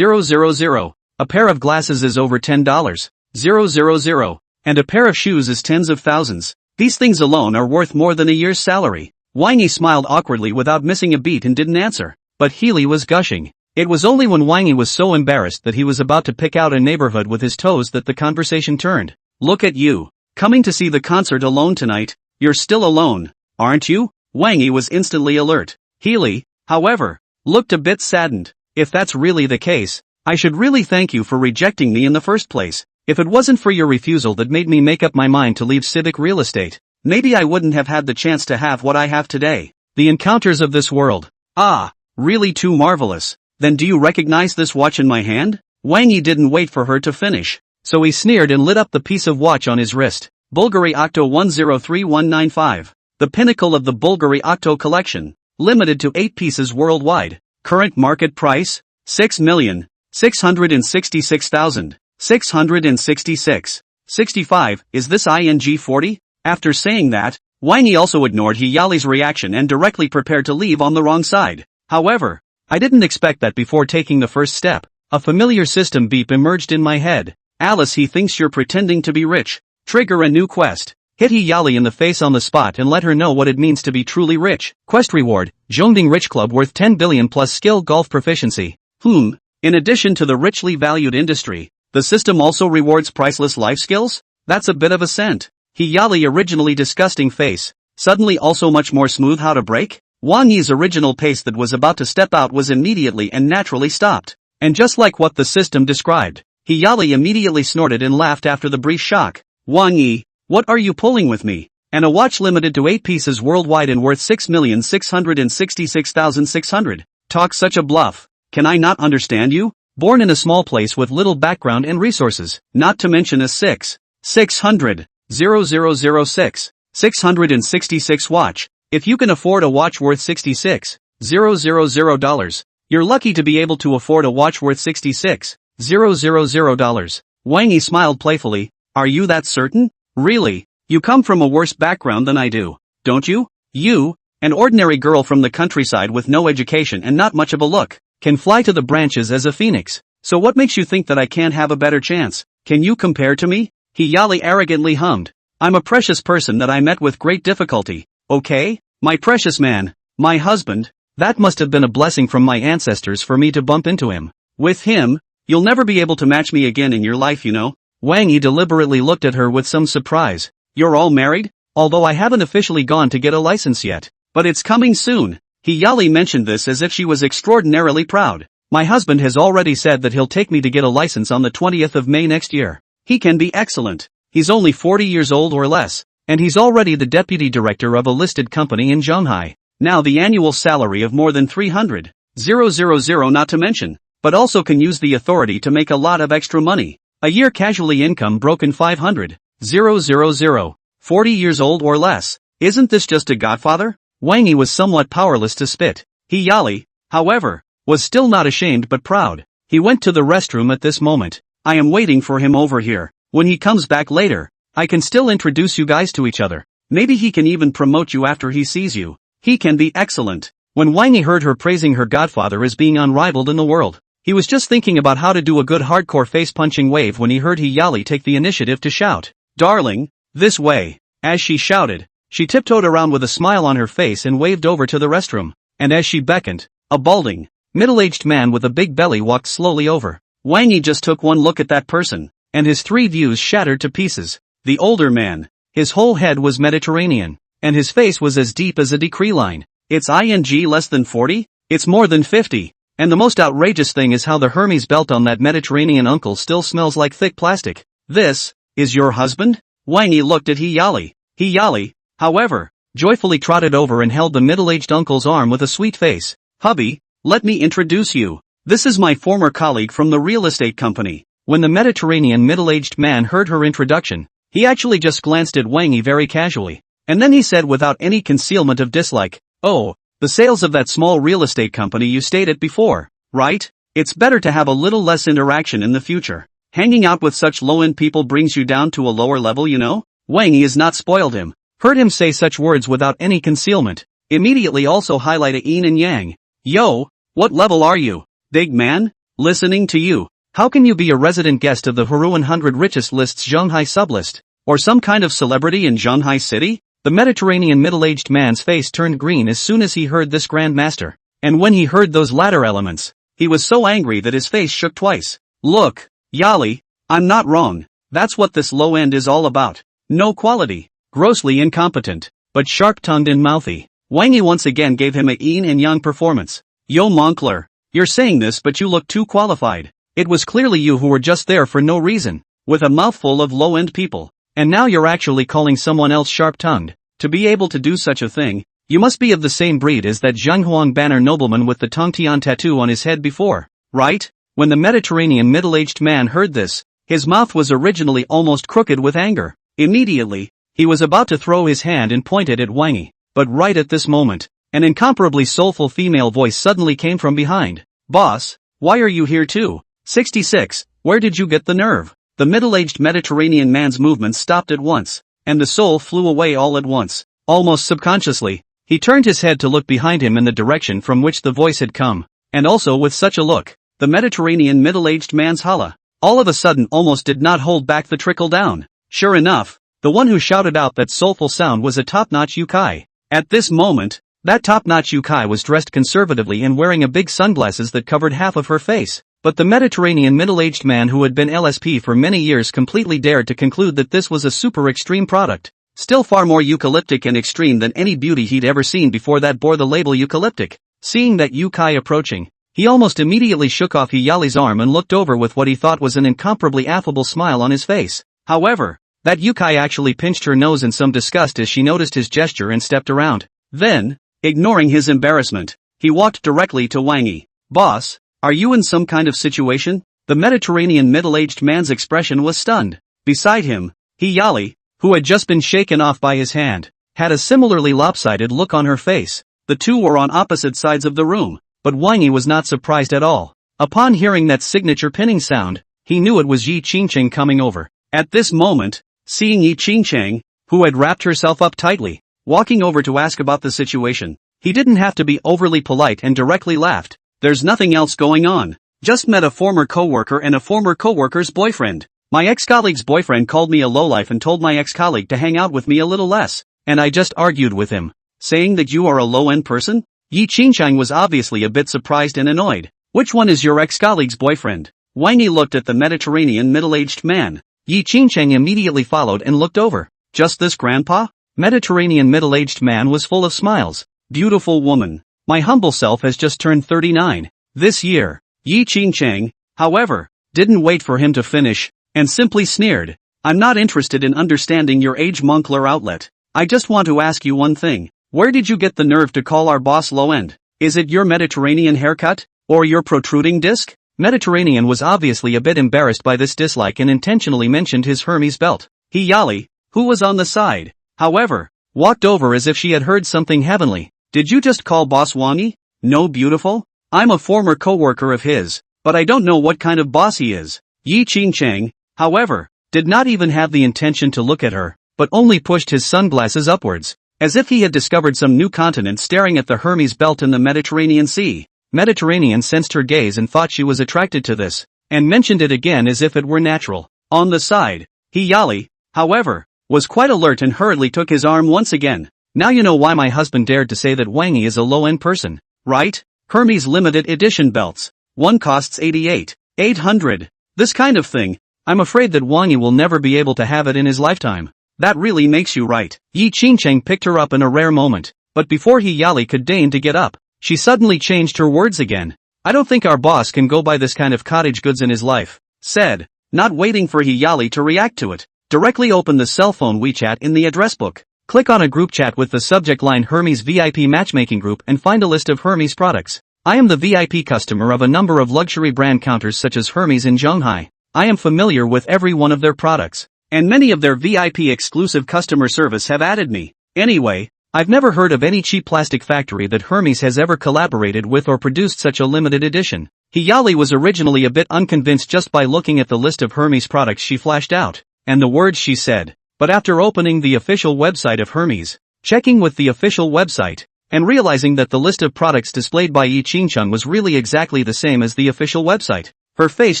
000. A pair of glasses is over $10, 000. And a pair of shoes is tens of thousands. These things alone are worth more than a year's salary. Wang Yi smiled awkwardly without missing a beat and didn't answer. But Healy was gushing. It was only when Wang Yi was so embarrassed that he was about to pick out a neighborhood with his toes that the conversation turned. Look at you. Coming to see the concert alone tonight? You're still alone, aren't you? Wang Yi was instantly alert. Healy, however, looked a bit saddened. If that's really the case, I should really thank you for rejecting me in the first place. If it wasn't for your refusal that made me make up my mind to leave civic real estate, maybe I wouldn't have had the chance to have what I have today. The encounters of this world. Ah, really too marvelous. Then do you recognize this watch in my hand? Wang Yi didn't wait for her to finish, so he sneered and lit up the piece of watch on his wrist. Bulgari Octo 103195. The pinnacle of the Bulgari Octo collection. Limited to 8 pieces worldwide. Current market price? 6,666,666. 65. Is this ING 40? After saying that, Wang Yi also ignored Hiyali's reaction and directly prepared to leave on the wrong side. However, I didn't expect that before taking the first step. A familiar system beep emerged in my head. Alice, he thinks you're pretending to be rich. Trigger a new quest. Hit Hiyali in the face on the spot and let her know what it means to be truly rich. Quest reward, Zhongding Rich Club worth 10 billion plus skill golf proficiency. In addition to the richly valued industry, the system also rewards priceless life skills? That's a bit of a scent. Hiyali originally disgusting face, suddenly also much more smooth. How to break? Wang Yi's original pace that was about to step out was immediately and naturally stopped. And just like what the system described, Hiyali immediately snorted and laughed after the brief shock. Wang Yi, what are you pulling with me? And a watch limited to 8 pieces worldwide and worth 6,666,600. Talk such a bluff. Can I not understand you? Born in a small place with little background and resources, not to mention a 600, 0006, 666 watch. If you can afford a watch worth $66,000, you're lucky to be able to afford a watch worth $66,000. Wang Yi smiled playfully. Are you that certain? Really? You come from a worse background than I do, don't you? You, an ordinary girl from the countryside with no education and not much of a look, can fly to the branches as a phoenix. So what makes you think that I can't have a better chance? Can you compare to me? Hiyali arrogantly hummed. I'm a precious person that I met with great difficulty, okay? My precious man, my husband. That must have been a blessing from my ancestors for me to bump into him. With him, you'll never be able to match me again in your life, you know? Wang Yi deliberately looked at her with some surprise. You're all married? Although I haven't officially gone to get a license yet. But it's coming soon. Hiyali mentioned this as if she was extraordinarily proud. My husband has already said that he'll take me to get a license on the 20th of May next year. He can be excellent. He's only 40 years old or less. And he's already the deputy director of a listed company in Shanghai. Now the annual salary of more than 300,000 not to mention. But also can use the authority to make a lot of extra money. A year casually income broken 500,000. 40 years old or less. Isn't this just a godfather? Wang Yi was somewhat powerless to spit. Hiyali, however, was still not ashamed but proud. He went to the restroom at this moment. I am waiting for him over here. When he comes back later, I can still introduce you guys to each other. Maybe he can even promote you after he sees you. He can be excellent. When Wang Yi heard her praising her godfather as being unrivaled in the world, he was just thinking about how to do a good hardcore face-punching wave when he heard Hiyali take the initiative to shout, "Darling, this way." As she shouted, she tiptoed around with a smile on her face and waved over to the restroom. And as she beckoned, a balding, middle-aged man with a big belly walked slowly over. Wang Yi just took one look at that person, and his 3 views shattered to pieces. The older man, his whole head was Mediterranean, and his face was as deep as a decree line. It's ing less than 40? It's more than 50. And the most outrageous thing is how the Hermes belt on that Mediterranean uncle still smells like thick plastic. This is your husband? Wang Yi looked at Hiyali. Hiyali, however, joyfully trotted over and held the middle-aged uncle's arm with a sweet face. Hubby, let me introduce you. This is my former colleague from the real estate company. When the Mediterranean middle-aged man heard her introduction, he actually just glanced at Wang Yi very casually. And then he said without any concealment of dislike, "Oh, the sales of that small real estate company you stayed at before, right? It's better to have a little less interaction in the future. Hanging out with such low-end people brings you down to a lower level, you know?" Wang Yi has not spoiled him. heard him say such words without any concealment. Immediately also highlight a yin and yang. Yo, what level are you? Big man? Listening to you. How can you be a resident guest of the Huru 100 richest lists Shanghai sublist? Or some kind of celebrity in Shanghai City? The Mediterranean middle-aged man's face turned green as soon as he heard this grandmaster. And when he heard those latter elements, he was so angry that his face shook twice. Look, Yali, I'm not wrong. That's what this low end is all about. No quality. Grossly incompetent. But sharp-tongued and mouthy. Wang Yi once again gave him a yin and yang performance. Yo Moncler, you're saying this but you look too qualified. It was clearly you who were just there for no reason, with a mouthful of low-end people. And now you're actually calling someone else sharp-tongued. To be able to do such a thing, you must be of the same breed as that Zhanghuang banner nobleman with the Tongtian tattoo on his head before, right? When the Mediterranean middle-aged man heard this, his mouth was originally almost crooked with anger. Immediately, he was about to throw his hand and point it at Wang Yi. But right at this moment, an incomparably soulful female voice suddenly came from behind. Boss, why are you here too? 66, where did you get the nerve? The middle-aged Mediterranean man's movements stopped at once, and the soul flew away all at once. Almost subconsciously, he turned his head to look behind him in the direction from which the voice had come, and also with such a look, the Mediterranean middle-aged man's holla, all of a sudden almost did not hold back the trickle down. Sure enough, the one who shouted out that soulful sound was a top-notch Yukai. At this moment, that top-notch Yukai was dressed conservatively and wearing a big sunglasses that covered half of her face, but the Mediterranean middle-aged man who had been LSP for many years completely dared to conclude that this was a super extreme product, still far more eucalyptic and extreme than any beauty he'd ever seen before that bore the label eucalyptic. Seeing that Yukai approaching, he almost immediately shook off Hiyali's arm and looked over with what he thought was an incomparably affable smile on his face. However, that Yukai actually pinched her nose in some disgust as she noticed his gesture and stepped around. Then, ignoring his embarrassment, he walked directly to Wang Yi. Boss, are you in some kind of situation? The Mediterranean middle-aged man's expression was stunned. Beside him, Hiyali, who had just been shaken off by his hand, had a similarly lopsided look on her face. The two were on opposite sides of the room, but Wang Yi was not surprised at all. Upon hearing that signature pinning sound, he knew it was Yi Qingcheng coming over. At this moment, seeing Yi Qingcheng, who had wrapped herself up tightly, walking over to ask about the situation, he didn't have to be overly polite and directly laughed. There's nothing else going on. Just met a former coworker and a former coworker's boyfriend. My ex-colleague's boyfriend called me a lowlife and told my ex-colleague to hang out with me a little less, and I just argued with him, saying that you are a low-end person? Yi Qingcheng was obviously a bit surprised and annoyed. Which one is your ex-colleague's boyfriend? Wang Yi looked at the Mediterranean middle-aged man. Yi Qingcheng immediately followed and looked over. Just this grandpa? Mediterranean middle-aged man was full of smiles. Beautiful woman. My humble self has just turned 39. This year. Yi Qingcheng, however, didn't wait for him to finish, and simply sneered. I'm not interested in understanding your age Moncler outlet. I just want to ask you one thing. Where did you get the nerve to call our boss low-end? Is it your Mediterranean haircut? Or your protruding disc? Mediterranean was obviously a bit embarrassed by this dislike and intentionally mentioned his Hermes belt. Hiyali, who was on the side, however, walked over as if she had heard something heavenly. Did you just call boss Wang Yi? No, beautiful? I'm a former coworker of his, but I don't know what kind of boss he is. Yi Qingcheng, however, did not even have the intention to look at her, but only pushed his sunglasses upwards, as if he had discovered some new continent staring at the Hermes belt in the Mediterranean Sea. Mediterranean sensed her gaze and thought she was attracted to this, and mentioned it again as if it were natural. On the side, Hiyali, however, was quite alert and hurriedly took his arm once again. Now you know why my husband dared to say that Wang Yi is a low-end person, right? Hermes limited edition belts. One costs 88,800. This kind of thing, I'm afraid that Wang Yi will never be able to have it in his lifetime. That really makes you right. Yi Qingcheng picked her up in a rare moment, but before Hiyali could deign to get up, she suddenly changed her words again. I don't think our boss can go buy this kind of cottage goods in his life, said, not waiting for Hiyali to react to it. Directly open the cell phone WeChat in the address book. Click on a group chat with the subject line Hermes VIP Matchmaking Group and find a list of Hermes products. I am the VIP customer of a number of luxury brand counters such as Hermes in Shanghai. I am familiar with every one of their products, and many of their VIP exclusive customer service have added me. Anyway, I've never heard of any cheap plastic factory that Hermes has ever collaborated with or produced such a limited edition. Hiyali was originally a bit unconvinced just by looking at the list of Hermes products she flashed out, and the words she said. But after opening the official website of Hermes, checking with the official website, and realizing that the list of products displayed by Yi Qingcheng was really exactly the same as the official website, her face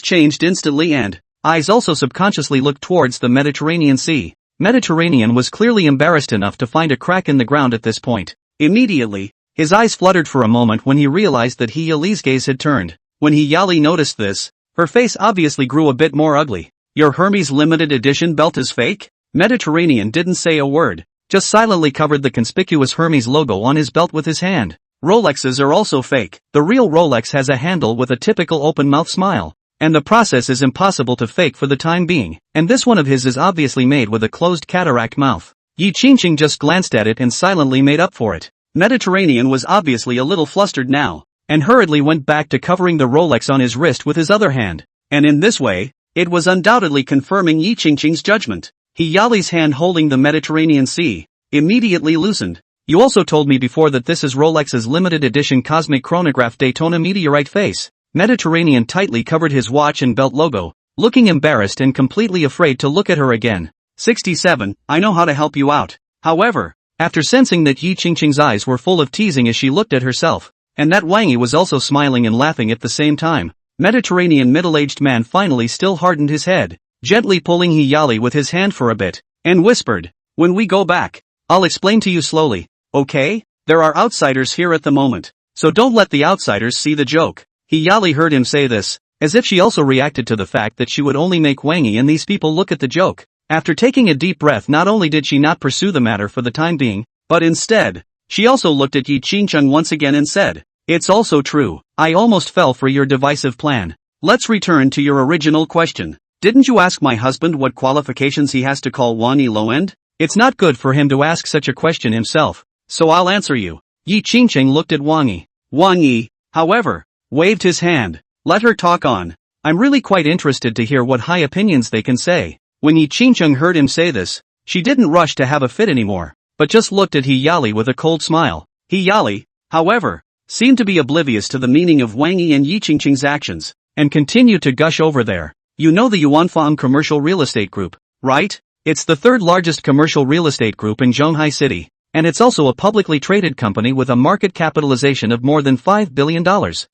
changed instantly and eyes also subconsciously looked towards the Mediterranean Sea. Mediterranean was clearly embarrassed enough to find a crack in the ground at this point. Immediately, his eyes fluttered for a moment when he realized that He Yali's gaze had turned. When He Yali noticed this, her face obviously grew a bit more ugly. Your Hermes limited edition belt is fake? Mediterranean didn't say a word, just silently covered the conspicuous Hermes logo on his belt with his hand. Rolexes are also fake. The real Rolex has a handle with a typical open-mouth smile. And the process is impossible to fake for the time being, and this one of his is obviously made with a closed cataract mouth. Yi Qingqing just glanced at it and silently made up for it. Mediterranean was obviously a little flustered now, and hurriedly went back to covering the Rolex on his wrist with his other hand. And in this way, it was undoubtedly confirming Yi Qingqing's judgment. He Yali's hand holding the Mediterranean Sea immediately loosened. You also told me before that this is Rolex's limited edition cosmic chronograph Daytona meteorite face. Mediterranean tightly covered his watch and belt logo, looking embarrassed and completely afraid to look at her again. 67. I know how to help you out. However, after sensing that Yi Qingqing's eyes were full of teasing as she looked at herself, and that Wang Yi was also smiling and laughing at the same time, Mediterranean middle-aged man finally still hardened his head, gently pulling He Yali with his hand for a bit, and whispered, when we go back, I'll explain to you slowly, okay? There are outsiders here at the moment, so don't let the outsiders see the joke. He Yali heard him say this, as if she also reacted to the fact that she would only make Wang Yi and these people look at the joke. After taking a deep breath, not only did she not pursue the matter for the time being, but instead, she also looked at Yi Qingcheng once again and said, it's also true, I almost fell for your divisive plan. Let's return to your original question. Didn't you ask my husband what qualifications he has to call Wang Yi low-end? It's not good for him to ask such a question himself, so I'll answer you. Yi Qingcheng looked at Wang Yi. Wang Yi, however, waved his hand. Let her talk on. I'm really quite interested to hear what high opinions they can say. When Yi Qingcheng heard him say this, she didn't rush to have a fit anymore, but just looked at He Yali with a cold smile. He Yali, however, seemed to be oblivious to the meaning of Wang Yi and Yi Qingqing's actions, and continued to gush over there. You know the Yuanfang Commercial Real Estate Group, right? It's the third largest commercial real estate group in Zhonghai City. And it's also a publicly traded company with a market capitalization of more than $5 billion.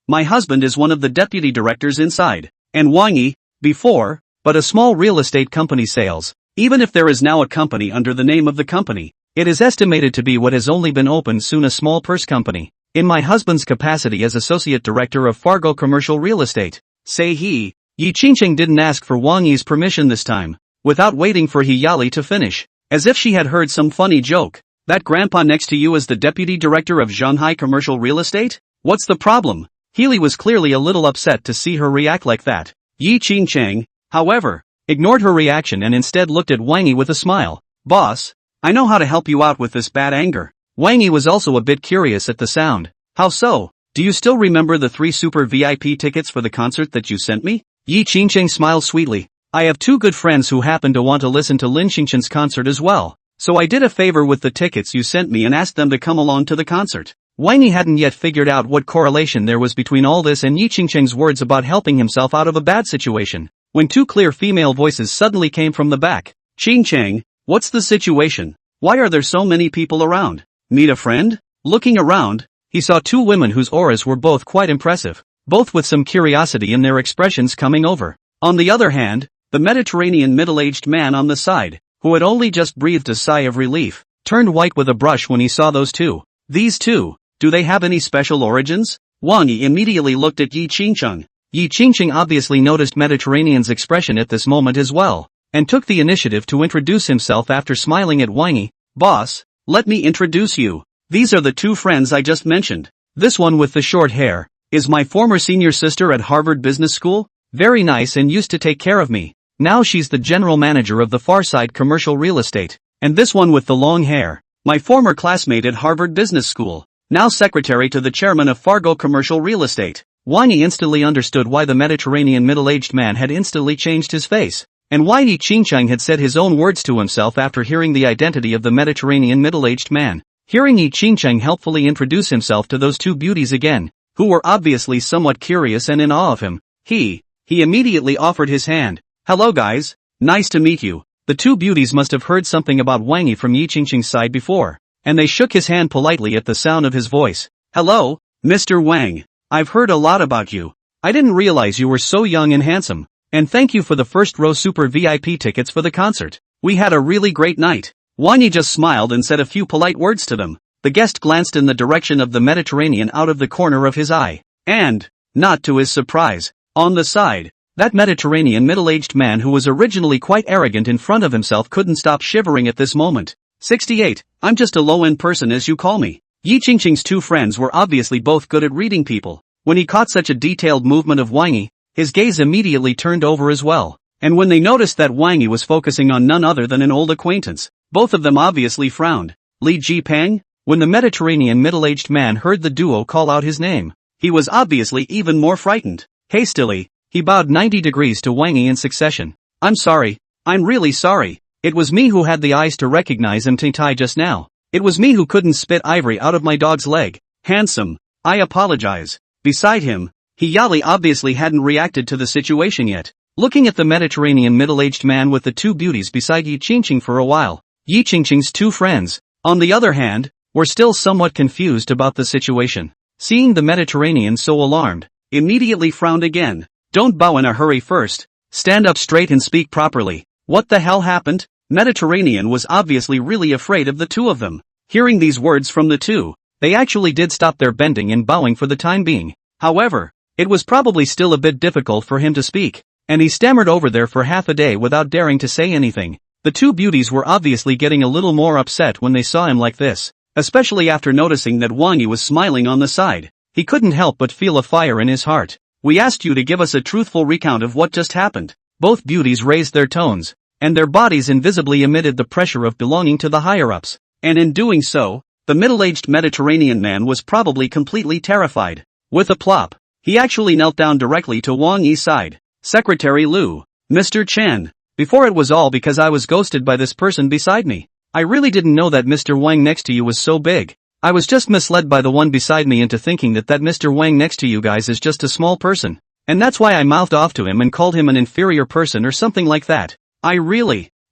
My husband is one of the deputy directors inside. And Wang Yi, before, but a small real estate company sales. Even if there is now a company under the name of the company, it is estimated to be what has only been opened soon a small purse company. In my husband's capacity as associate director of Fargo Commercial Real Estate, say he. Yi Qingqing didn't ask for Wang Yi's permission this time, without waiting for He Yali to finish, as if she had heard some funny joke. That grandpa next to you is the deputy director of Zhonghai Commercial Real Estate? What's the problem? Healy was clearly a little upset to see her react like that. Yi Qingcheng, however, ignored her reaction and instead looked at Wang Yi with a smile. Boss, I know how to help you out with this bad anger. Wang Yi was also a bit curious at the sound. How so? Do you still remember the 3 super VIP tickets for the concert that you sent me? Yi Qingcheng smiled sweetly. I have 2 good friends who happen to want to listen to Lin Xingchen's concert as well. So I did a favor with the tickets you sent me and asked them to come along to the concert. Wang Yi hadn't yet figured out what correlation there was between all this and Yi Qingcheng's words about helping himself out of a bad situation, when 2 clear female voices suddenly came from the back. Qingcheng, what's the situation? Why are there so many people around? Meet a friend? Looking around, he saw 2 women whose auras were both quite impressive, both with some curiosity in their expressions coming over. On the other hand, the Mediterranean middle-aged man on the side, who had only just breathed a sigh of relief, turned white with a brush when he saw those 2. These 2, do they have any special origins? Wang Yi immediately looked at Yi Qingcheng. Yi Qingcheng obviously noticed Mediterranean's expression at this moment as well, and took the initiative to introduce himself after smiling at Wang Yi. Boss, let me introduce you. These are the 2 friends I just mentioned. This one with the short hair is my former senior sister at Harvard Business School. Very nice and used to take care of me. Now she's the general manager of the Farside Commercial Real Estate. And this one with the long hair, my former classmate at Harvard Business School, now secretary to the chairman of Fargo Commercial Real Estate. Wang Yi instantly understood why the Mediterranean middle-aged man had instantly changed his face, and why Yi Qingcheng had said his own words to himself after hearing the identity of the Mediterranean middle-aged man. Hearing Yi Qingcheng helpfully introduce himself to those 2 beauties again, who were obviously somewhat curious and in awe of him, he immediately offered his hand. Hello guys, nice to meet you. The two beauties must have heard something about Wang Yi from Yi Qingqing's side before, and they shook his hand politely at the sound of his voice. Hello, Mr. Wang. I've heard a lot about you. I didn't realize you were so young and handsome. And thank you for the first row super VIP tickets for the concert. We had a really great night. Wang Yi just smiled and said a few polite words to them. The guest glanced in the direction of the Mediterranean out of the corner of his eye. And, not to his surprise, on the side, that Mediterranean middle-aged man who was originally quite arrogant in front of himself couldn't stop shivering at this moment. 68, I'm just a low-end person as you call me. Yi Qingqing's two friends were obviously both good at reading people. When he caught such a detailed movement of Wang Yi, his gaze immediately turned over as well. And when they noticed that Wang Yi was focusing on none other than an old acquaintance, both of them obviously frowned. Li Jipeng? When the Mediterranean middle-aged man heard the duo call out his name, he was obviously even more frightened. Hastily, he bowed 90 degrees to Wang Yi in succession. I'm sorry. I'm really sorry. It was me who had the eyes to recognize Tai just now. It was me who couldn't spit ivory out of my dog's leg. Handsome. I apologize. Beside him, Yali obviously hadn't reacted to the situation yet, looking at the Mediterranean middle-aged man with the two beauties beside Yi Qingqing for a while. Yi Qingqing's two friends, on the other hand, were still somewhat confused about the situation. Seeing the Mediterranean so alarmed, immediately frowned again. Don't bow in a hurry first. Stand up straight and speak properly. What the hell happened? Mediterranean was obviously really afraid of the two of them. Hearing these words from the two, they actually did stop their bending and bowing for the time being. However, it was probably still a bit difficult for him to speak, and he stammered over there for half a day without daring to say anything. The two beauties were obviously getting a little more upset when they saw him like this, especially after noticing that Wang Yi was smiling on the side. He couldn't help but feel a fire in his heart. We asked you to give us a truthful recount of what just happened. Both beauties raised their tones, and their bodies invisibly emitted the pressure of belonging to the higher-ups. And in doing so, the middle-aged Mediterranean man was probably completely terrified. With a plop, he actually knelt down directly to Wang Yi's side. Secretary Liu, Mr. Chen, before it was all because I was ghosted by this person beside me. I really didn't know that Mr. Wang next to you was so big. I was just misled by the one beside me into thinking that Mr. Wang next to you guys is just a small person. And that's why I mouthed off to him and called him an inferior person or something like that.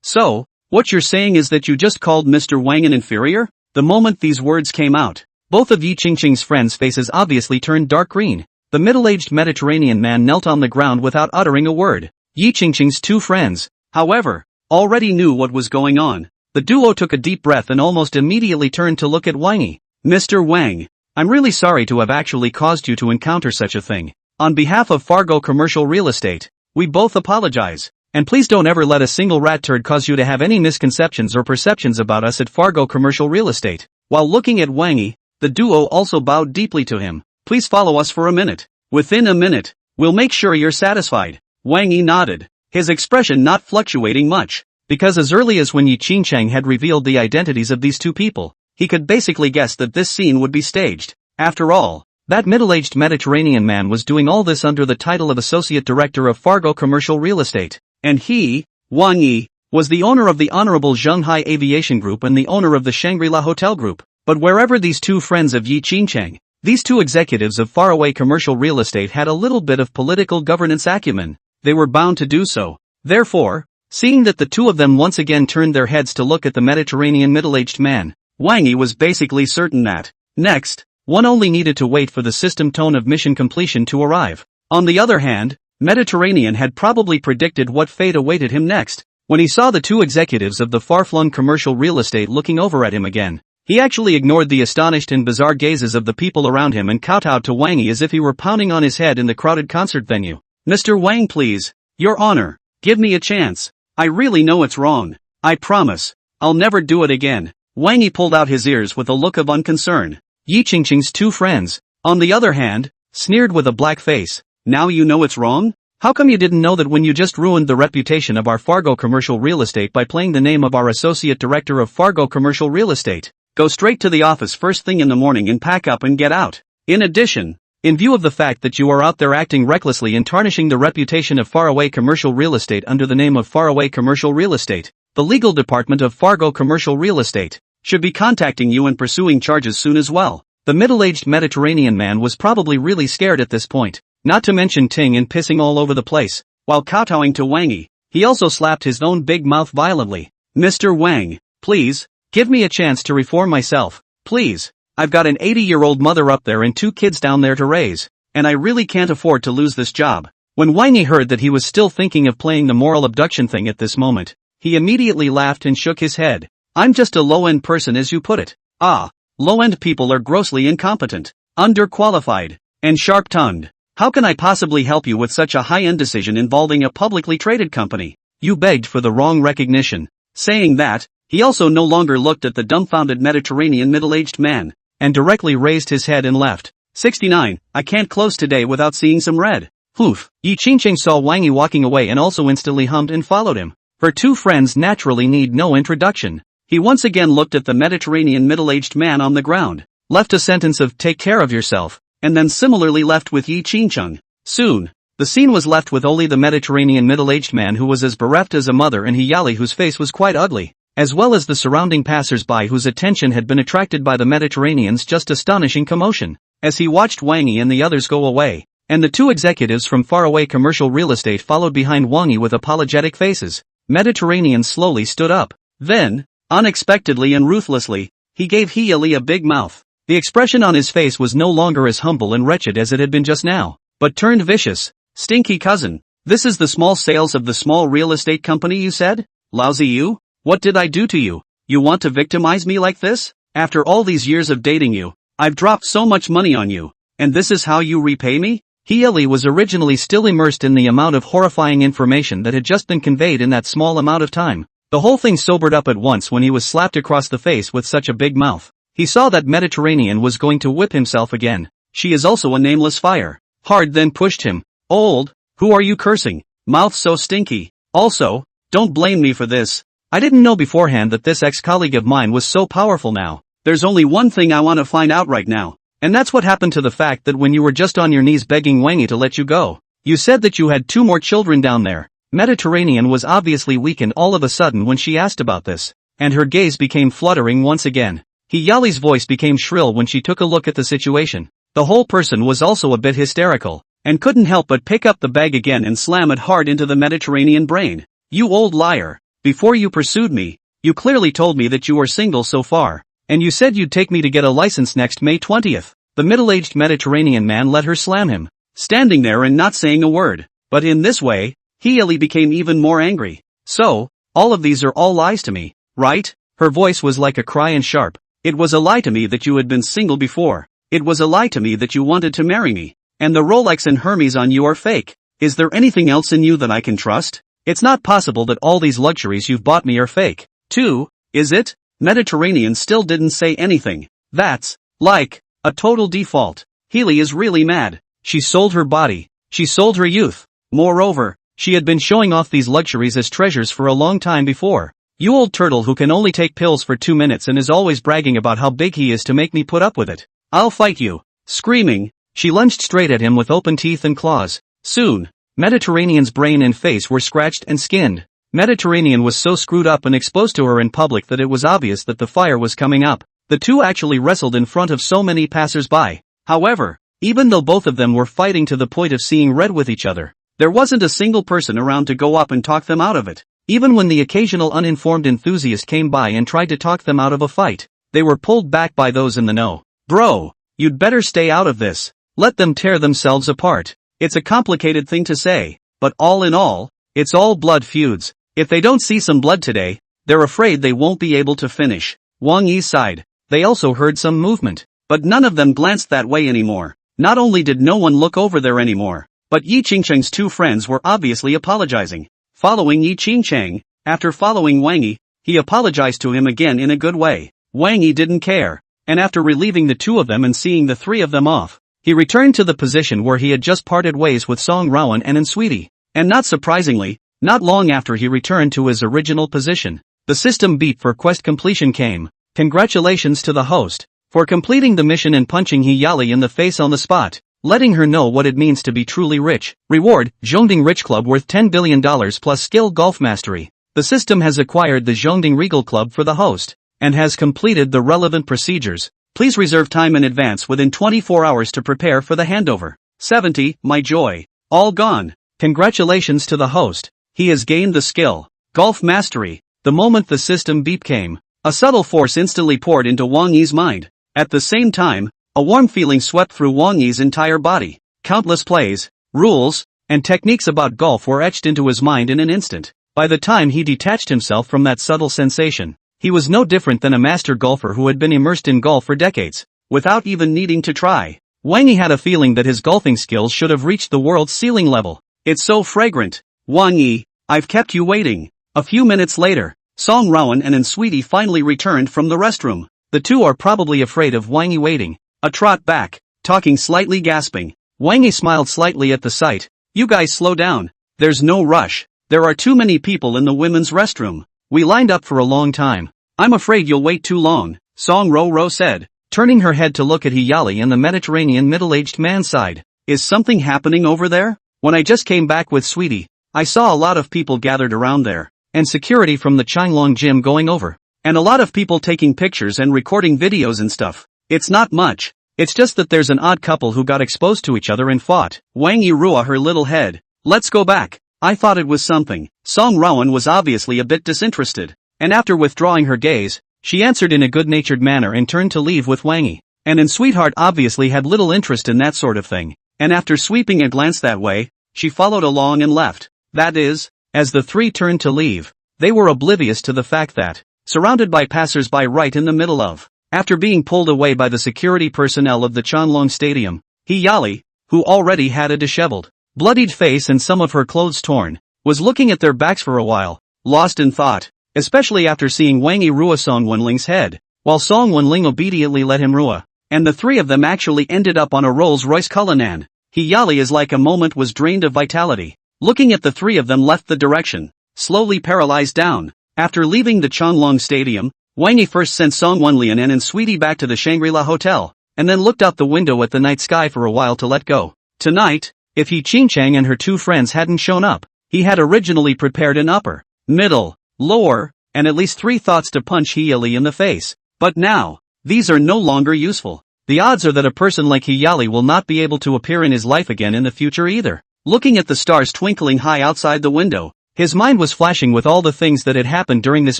So, what you're saying is that you just called Mr. Wang an inferior? The moment these words came out, both of Yi Qingqing's friends' faces obviously turned dark green. The middle-aged Mediterranean man knelt on the ground without uttering a word. Yi Qingqing's two friends, however, already knew what was going on. The duo took a deep breath and almost immediately turned to look at Wang Yi. Mr. Wang, I'm really sorry to have actually caused you to encounter such a thing. On behalf of Fargo Commercial Real Estate, we both apologize. And please don't ever let a single rat turd cause you to have any misconceptions or perceptions about us at Fargo Commercial Real Estate. While looking at Wang Yi, the duo also bowed deeply to him. Please follow us for a minute. Within a minute, we'll make sure you're satisfied. Wang Yi nodded, his expression not fluctuating much, because as early as when Yi Qingqing had revealed the identities of these two people, he could basically guess that this scene would be staged. After all, that middle-aged Mediterranean man was doing all this under the title of Associate Director of Fargo Commercial Real Estate. And he, Wang Yi, was the owner of the Honorable Zhenghai Aviation Group and the owner of the Shangri-La Hotel Group. But wherever these two friends of Yi Qingqing, these two executives of faraway commercial real estate had a little bit of political governance acumen, they were bound to do so. Therefore, seeing that the two of them once again turned their heads to look at the Mediterranean middle-aged man, Wang Yi was basically certain that, next, one only needed to wait for the system tone of mission completion to arrive. On the other hand, Mediterranean had probably predicted what fate awaited him next. When he saw the two executives of the far-flung commercial real estate looking over at him again, he actually ignored the astonished and bizarre gazes of the people around him and kowtowed to Wang Yi as if he were pounding on his head in the crowded concert venue. Mr. Wang, please, Your Honor, give me a chance. I really know it's wrong. I promise, I'll never do it again. Wang Yi pulled out his ears with a look of unconcern. Yi Qingqing's two friends, on the other hand, sneered with a black face. Now you know it's wrong? How come you didn't know that when you just ruined the reputation of our Fargo Commercial Real Estate by playing the name of our Associate Director of Fargo Commercial Real Estate? Go straight to the office first thing in the morning and pack up and get out. In addition, in view of the fact that you are out there acting recklessly and tarnishing the reputation of faraway commercial real estate under the name of faraway commercial real estate, the legal department of Fargo Commercial Real Estate should be contacting you and pursuing charges soon as well. The middle-aged Mediterranean man was probably really scared at this point, not to mention ting and pissing all over the place. While kowtowing to Wang Yi, He also slapped his own big mouth violently. Mr. Wang, please, give me a chance to reform myself, please. I've got an 80-year-old mother up there and 2 kids down there to raise, and I really can't afford to lose this job. When Wang Yi heard that he was still thinking of playing the moral abduction thing at this moment, he immediately laughed and shook his head. I'm just a low-end person as you put it. Ah, low-end people are grossly incompetent, underqualified, and sharp-tongued. How can I possibly help you with such a high-end decision involving a publicly traded company? You begged for the wrong recognition. Saying that, he also no longer looked at the dumbfounded Mediterranean middle-aged man, and directly raised his head and left. 69. I can't close today without seeing some red. Poof. Yi Qingcheng saw Wang Yi walking away and also instantly hummed and followed him. Her 2 friends naturally need no introduction. He once again looked at the Mediterranean middle-aged man on the ground, left a sentence of "take care of yourself," and then similarly left with Yi Qingcheng. Soon, the scene was left with only the Mediterranean middle-aged man who was as bereft as a mother and Hiyali whose face was quite ugly, as well as the surrounding passers-by whose attention had been attracted by the Mediterranean's just astonishing commotion. As he watched Wang Yi and the others go away, and the 2 executives from faraway commercial real estate followed behind Wang Yi with apologetic faces, Mediterranean slowly stood up. Then, unexpectedly and ruthlessly, he gave Hiyali a big mouth. The expression on his face was no longer as humble and wretched as it had been just now, but turned vicious. Stinky cousin, this is the small sales of the small real estate company you said? Lousy you? What did I do to you? You want to victimize me like this? After all these years of dating you, I've dropped so much money on you, and this is how you repay me? Hiyali was originally still immersed in the amount of horrifying information that had just been conveyed in that small amount of time. The whole thing sobered up at once when he was slapped across the face with such a big mouth. He saw that Mediterranean was going to whip himself again. She is also a nameless fire. Hard then pushed him. Old, who are you cursing? Mouth so stinky. Also, don't blame me for this. I didn't know beforehand that this ex-colleague of mine was so powerful now. There's only one thing I want to find out right now, and that's what happened to the fact that when you were just on your knees begging Wang Yi to let you go, you said that you had 2 more children down there. Mediterranean was obviously weakened all of a sudden when she asked about this, and her gaze became fluttering once again. Hiyali's voice became shrill when she took a look at the situation. The whole person was also a bit hysterical, and couldn't help but pick up the bag again and slam it hard into the Mediterranean brain. You old liar. Before you pursued me, you clearly told me that you were single so far, and you said you'd take me to get a license next May 20th. The middle-aged Mediterranean man let her slam him, standing there and not saying a word. But in this way, Hiyali became even more angry. So, all of these are all lies to me, right? Her voice was like a cry and sharp. It was a lie to me that you had been single before. It was a lie to me that you wanted to marry me. And the Rolex and Hermes on you are fake. Is there anything else in you that I can trust? It's not possible that all these luxuries you've bought me are fake, too, is it? Mediterranean still didn't say anything. That's, like, a total default. Healy is really mad. She sold her body. She sold her youth. Moreover, she had been showing off these luxuries as treasures for a long time before. You old turtle who can only take pills for 2 minutes and is always bragging about how big he is to make me put up with it. I'll fight you. Screaming, she lunged straight at him with open teeth and claws. Soon, Mediterranean's brain and face were scratched and skinned. Mediterranean was so screwed up and exposed to her in public that it was obvious that the fire was coming up. The two actually wrestled in front of so many passers-by. However, even though both of them were fighting to the point of seeing red with each other, there wasn't a single person around to go up and talk them out of it. Even when the occasional uninformed enthusiast came by and tried to talk them out of a fight, they were pulled back by those in the know. Bro, you'd better stay out of this. Let them tear themselves apart. It's a complicated thing to say, but all in all, it's all blood feuds. If they don't see some blood today, they're afraid they won't be able to finish. Wang Yi sighed. They also heard some movement, but none of them glanced that way anymore. Not only did no one look over there anymore, but Yi Qingcheng's two friends were obviously apologizing. Following Yi Qingcheng, after following Wang Yi, he apologized to him again in a good way. Wang Yi didn't care, and after relieving the two of them and seeing the three of them off, he returned to the position where he had just parted ways with Song Wenrou and Sweetie. And not surprisingly, not long after he returned to his original position, the system beep for quest completion came. Congratulations to the host for completing the mission and punching Hiyali in the face on the spot, letting her know what it means to be truly rich. Reward, Zhongding Rich Club worth $10 billion plus skill golf mastery. The system has acquired the Zhongding Regal Club for the host, and has completed the relevant procedures. Please reserve time in advance within 24 hours to prepare for the handover. 70, my joy. All gone. Congratulations to the host. He has gained the skill. Golf mastery. The moment the system beep came, a subtle force instantly poured into Wang Yi's mind. At the same time, a warm feeling swept through Wang Yi's entire body. Countless plays, rules, and techniques about golf were etched into his mind in an instant. By the time he detached himself from that subtle sensation, he was no different than a master golfer who had been immersed in golf for decades, without even needing to try. Wang Yi had a feeling that his golfing skills should have reached the world's ceiling level. It's so fragrant. Wang Yi, I've kept you waiting. A few minutes later, Song Wenrou and Sweetie finally returned from the restroom. The two are probably afraid of Wang Yi waiting. A trot back, talking slightly gasping. Wang Yi smiled slightly at the sight. You guys slow down. There's no rush. There are too many people in the women's restroom. We lined up for a long time. I'm afraid you'll wait too long, Song Wenrou said, turning her head to look at Hiyali and the Mediterranean middle-aged man's side. Is something happening over there? When I just came back with Sweetie, I saw a lot of people gathered around there, and security from the Changlong gym going over, and a lot of people taking pictures and recording videos and stuff. It's not much. It's just that there's an odd couple who got exposed to each other and fought. Wang Yi ruah her little head. Let's go back. I thought it was something. Song Wenrou was obviously a bit disinterested, and after withdrawing her gaze, she answered in a good-natured manner and turned to leave with Wang Yi. And Sweetheart obviously had little interest in that sort of thing, and after sweeping a glance that way, she followed along and left. That is, as the three turned to leave, they were oblivious to the fact that, surrounded by passers-by right in the middle of, after being pulled away by the security personnel of the Changlong Stadium, Hiyali, who already had a disheveled, bloodied face and some of her clothes torn, was looking at their backs for a while, lost in thought, especially after seeing Wang Yi ruah Song Wenling's head, while Song Wenling obediently let him ruah, and the three of them actually ended up on a Rolls-Royce Cullinan. Hiyali is like a moment was drained of vitality. Looking at the three of them left the direction, slowly paralyzed down. After leaving the Changlong Stadium, Wang Yi first sent Song Wenlian and Sweetie back to the Shangri-La Hotel, and then looked out the window at the night sky for a while to let go. Tonight, if He Qingchang and her two friends hadn't shown up, he had originally prepared an upper, middle, lower, and at least 3 thoughts to punch Hiyali in the face. But now, these are no longer useful. The odds are that a person like Hiyali will not be able to appear in his life again in the future either. Looking at the stars twinkling high outside the window, his mind was flashing with all the things that had happened during this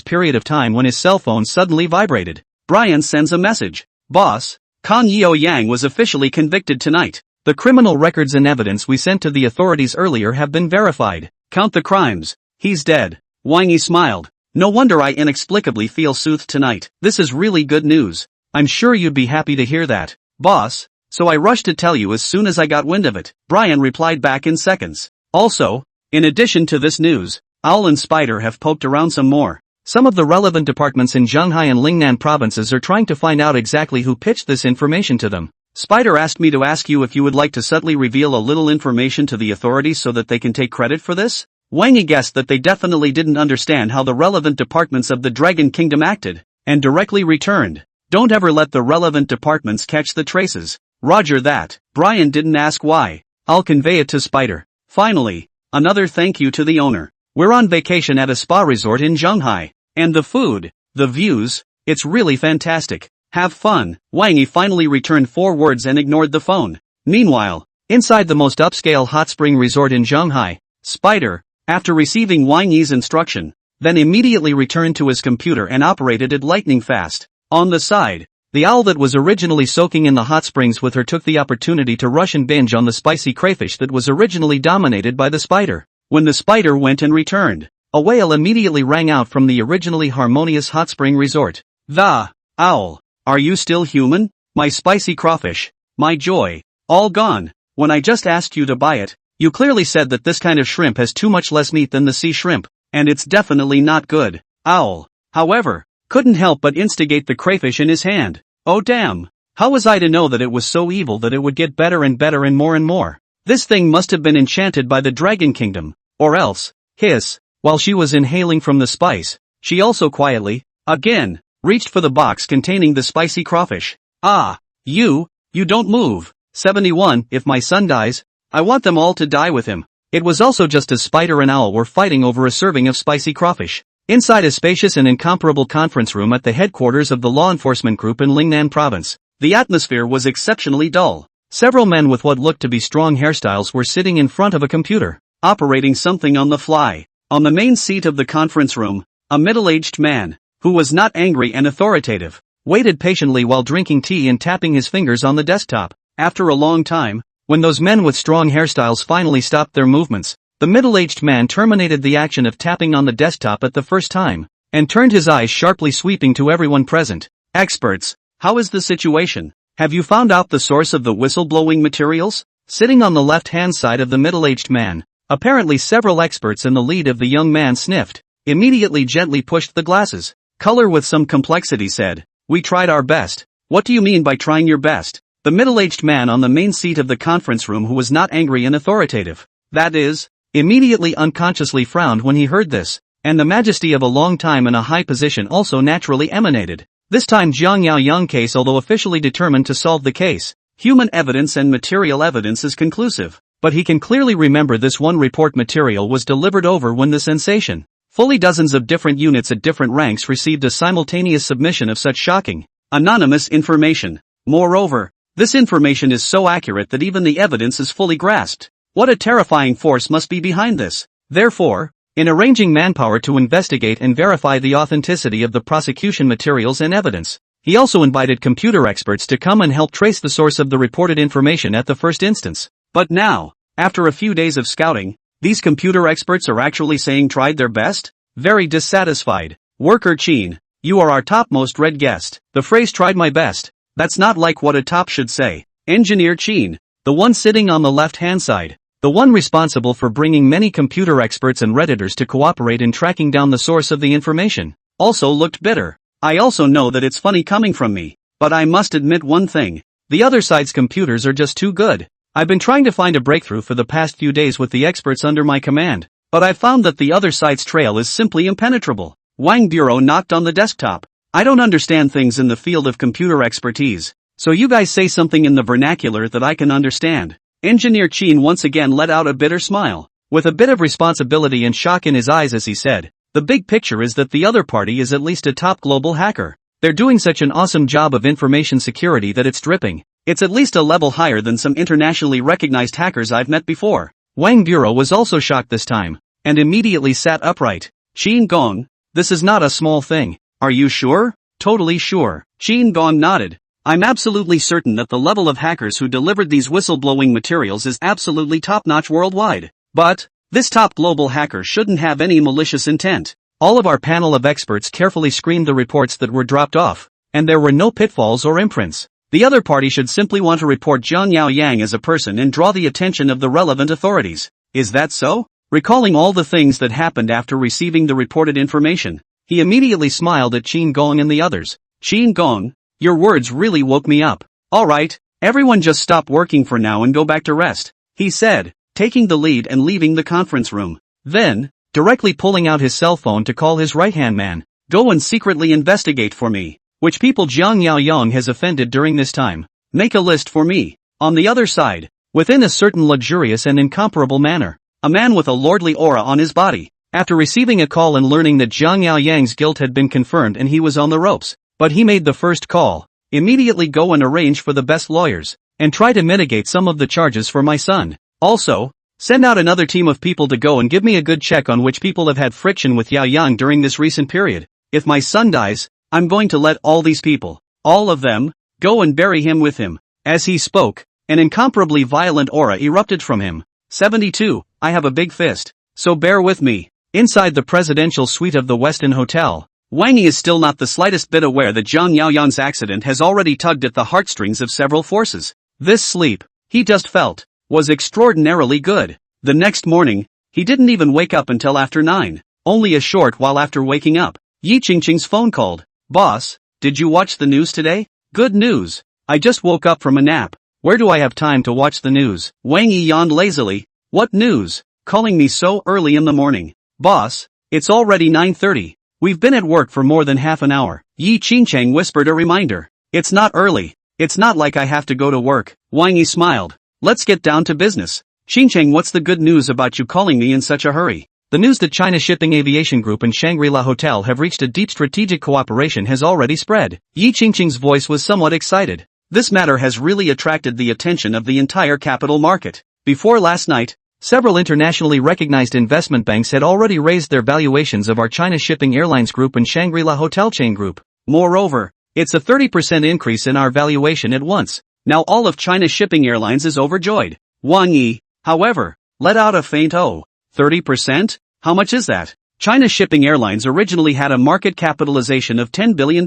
period of time when his cell phone suddenly vibrated. Brian sends a message. Boss, Kang Yeo Yang was officially convicted tonight. The criminal records and evidence we sent to the authorities earlier have been verified. Count the crimes. He's dead. Wang Yi smiled. No wonder I inexplicably feel soothed tonight. This is really good news. I'm sure you'd be happy to hear that, boss. So I rushed to tell you as soon as I got wind of it. Brian replied back in seconds. Also, in addition to this news, Owl and Spider have poked around some more. Some of the relevant departments in Zhenghai and Lingnan provinces are trying to find out exactly who pitched this information to them. Spider asked me to ask you if you would like to subtly reveal a little information to the authorities so that they can take credit for this? Wang Yi guessed that they definitely didn't understand how the relevant departments of the Dragon Kingdom acted, and directly returned. Don't ever let the relevant departments catch the traces. Roger that. Brian didn't ask why. I'll convey it to Spider. Finally, another thank you to the owner. We're on vacation at a spa resort in Zhenghai. And the food, the views, it's really fantastic. Have fun. Wang Yi finally returned 4 words and ignored the phone. Meanwhile, inside the most upscale hot spring resort in Zhenghai, Spider, after receiving Wang Yi's instruction, then immediately returned to his computer and operated it lightning fast. On the side, the owl that was originally soaking in the hot springs with her took the opportunity to rush and binge on the spicy crayfish that was originally dominated by the spider. When the spider went and returned, a wail immediately rang out from the originally harmonious hot spring resort. The owl, are you still human? My spicy crawfish, my joy, all gone. When I just asked you to buy it, you clearly said that this kind of shrimp has too much less meat than the sea shrimp, and it's definitely not good. Owl, however, couldn't help but instigate the crayfish in his hand. Oh damn, how was I to know that it was so evil that it would get better and better and more? This thing must have been enchanted by the Dragon Kingdom, or else, hiss, while she was inhaling from the spice, she also quietly, again, reached for the box containing the spicy crawfish. Ah, you don't move. 71, if my son dies, I want them all to die with him. It was also just as Spider and Owl were fighting over a serving of spicy crawfish. Inside a spacious and incomparable conference room at the headquarters of the law enforcement group in Lingnan province, the atmosphere was exceptionally dull. Several men with what looked to be strong hairstyles were sitting in front of a computer, operating something on the fly. On the main seat of the conference room, a middle-aged man, who was not angry and authoritative, waited patiently while drinking tea and tapping his fingers on the desktop. After a long time, when those men with strong hairstyles finally stopped their movements, the middle-aged man terminated the action of tapping on the desktop at the first time, and turned his eyes sharply sweeping to everyone present. Experts, how is the situation? Have you found out the source of the whistleblowing materials? Sitting on the left-hand side of the middle-aged man, apparently several experts in the lead of the young man sniffed, immediately gently pushed the glasses. Color with some complexity said, "We tried our best." What do you mean by trying your best? The middle-aged man on the main seat of the conference room, who was not angry and authoritative, that is, immediately unconsciously frowned when he heard this, and the majesty of a long time in a high position also naturally emanated. This time Jiang Yaoyang case, although officially determined to solve the case, human evidence and material evidence is conclusive, but he can clearly remember this one report material was delivered over when the sensation. Fully dozens of different units at different ranks received a simultaneous submission of such shocking, anonymous information. Moreover, this information is so accurate that even the evidence is fully grasped. What a terrifying force must be behind this. Therefore, in arranging manpower to investigate and verify the authenticity of the prosecution materials and evidence, he also invited computer experts to come and help trace the source of the reported information at the first instance. But now, after a few days of scouting, these computer experts are actually saying tried their best? Very dissatisfied. Worker Chin, you are our topmost read guest. The phrase tried my best, that's not like what a top should say. Engineer Chin, the one sitting on the left-hand side, the one responsible for bringing many computer experts and redditors to cooperate in tracking down the source of the information, also looked bitter. I also know that it's funny coming from me, but I must admit one thing. The other side's computers are just too good. I've been trying to find a breakthrough for the past few days with the experts under my command, but I've found that the other side's trail is simply impenetrable. Wang Bureau knocked on the desktop. I don't understand things in the field of computer expertise, so you guys say something in the vernacular that I can understand. Engineer Chin once again let out a bitter smile, with a bit of responsibility and shock in his eyes as he said, the big picture is that the other party is at least a top global hacker. They're doing such an awesome job of information security that it's dripping. It's at least a level higher than some internationally recognized hackers I've met before. Wang Bureau was also shocked this time, and immediately sat upright. Qin Gong, this is not a small thing. Are you sure? Totally sure. Qin Gong nodded. I'm absolutely certain that the level of hackers who delivered these whistleblowing materials is absolutely top-notch worldwide. But, this top global hacker shouldn't have any malicious intent. All of our panel of experts carefully screened the reports that were dropped off, and there were no pitfalls or imprints. The other party should simply want to report Jiang Yaoyang as a person and draw the attention of the relevant authorities. Is that so? Recalling all the things that happened after receiving the reported information, he immediately smiled at Qin Gong and the others. Qin Gong, your words really woke me up. Alright, everyone just stop working for now and go back to rest, he said, taking the lead and leaving the conference room. Then, directly pulling out his cell phone to call his right-hand man, go and secretly investigate for me. Which people Jiang Yaoyang has offended during this time. Make a list for me. On the other side, within a certain luxurious and incomparable manner, a man with a lordly aura on his body, after receiving a call and learning that Jiang Yaoyang's guilt had been confirmed and he was on the ropes, but he made the first call, immediately go and arrange for the best lawyers, and try to mitigate some of the charges for my son. Also, send out another team of people to go and give me a good check on which people have had friction with Yaoyang during this recent period. If my son dies, I'm going to let all these people, all of them, go and bury him with him. As he spoke, an incomparably violent aura erupted from him. 72, I have a big fist, so bear with me. Inside the presidential suite of the Westin Hotel, Wang Yi is still not the slightest bit aware that Jiang Yaoyang's accident has already tugged at the heartstrings of several forces. This sleep, he just felt, was extraordinarily good. The next morning, he didn't even wake up until after 9. Only a short while after waking up, Yi Qingqing's phone called. Boss, did you watch the news today? Good news. I just woke up from a nap. Where do I have time to watch the news? Wang Yi yawned lazily. What news? Calling me so early in the morning. Boss, it's already 9:30. We've been at work for more than half an hour. Yi Qingqing whispered a reminder. It's not early. It's not like I have to go to work. Wang Yi smiled. Let's get down to business. Qingqing, what's the good news about you calling me in such a hurry? The news that China Shipping Aviation Group and Shangri-La Hotel have reached a deep strategic cooperation has already spread. Yi Qingqing's voice was somewhat excited. This matter has really attracted the attention of the entire capital market. Before last night, Several internationally recognized investment banks had already raised their valuations of our China Shipping Airlines Group and Shangri-La Hotel Chain Group. Moreover, it's a 30% increase in our valuation at once. Now all of China Shipping Airlines is overjoyed. Wang Yi, however, let out a faint 30%? How much is that? China Shipping Airlines originally had a market capitalization of $10 billion,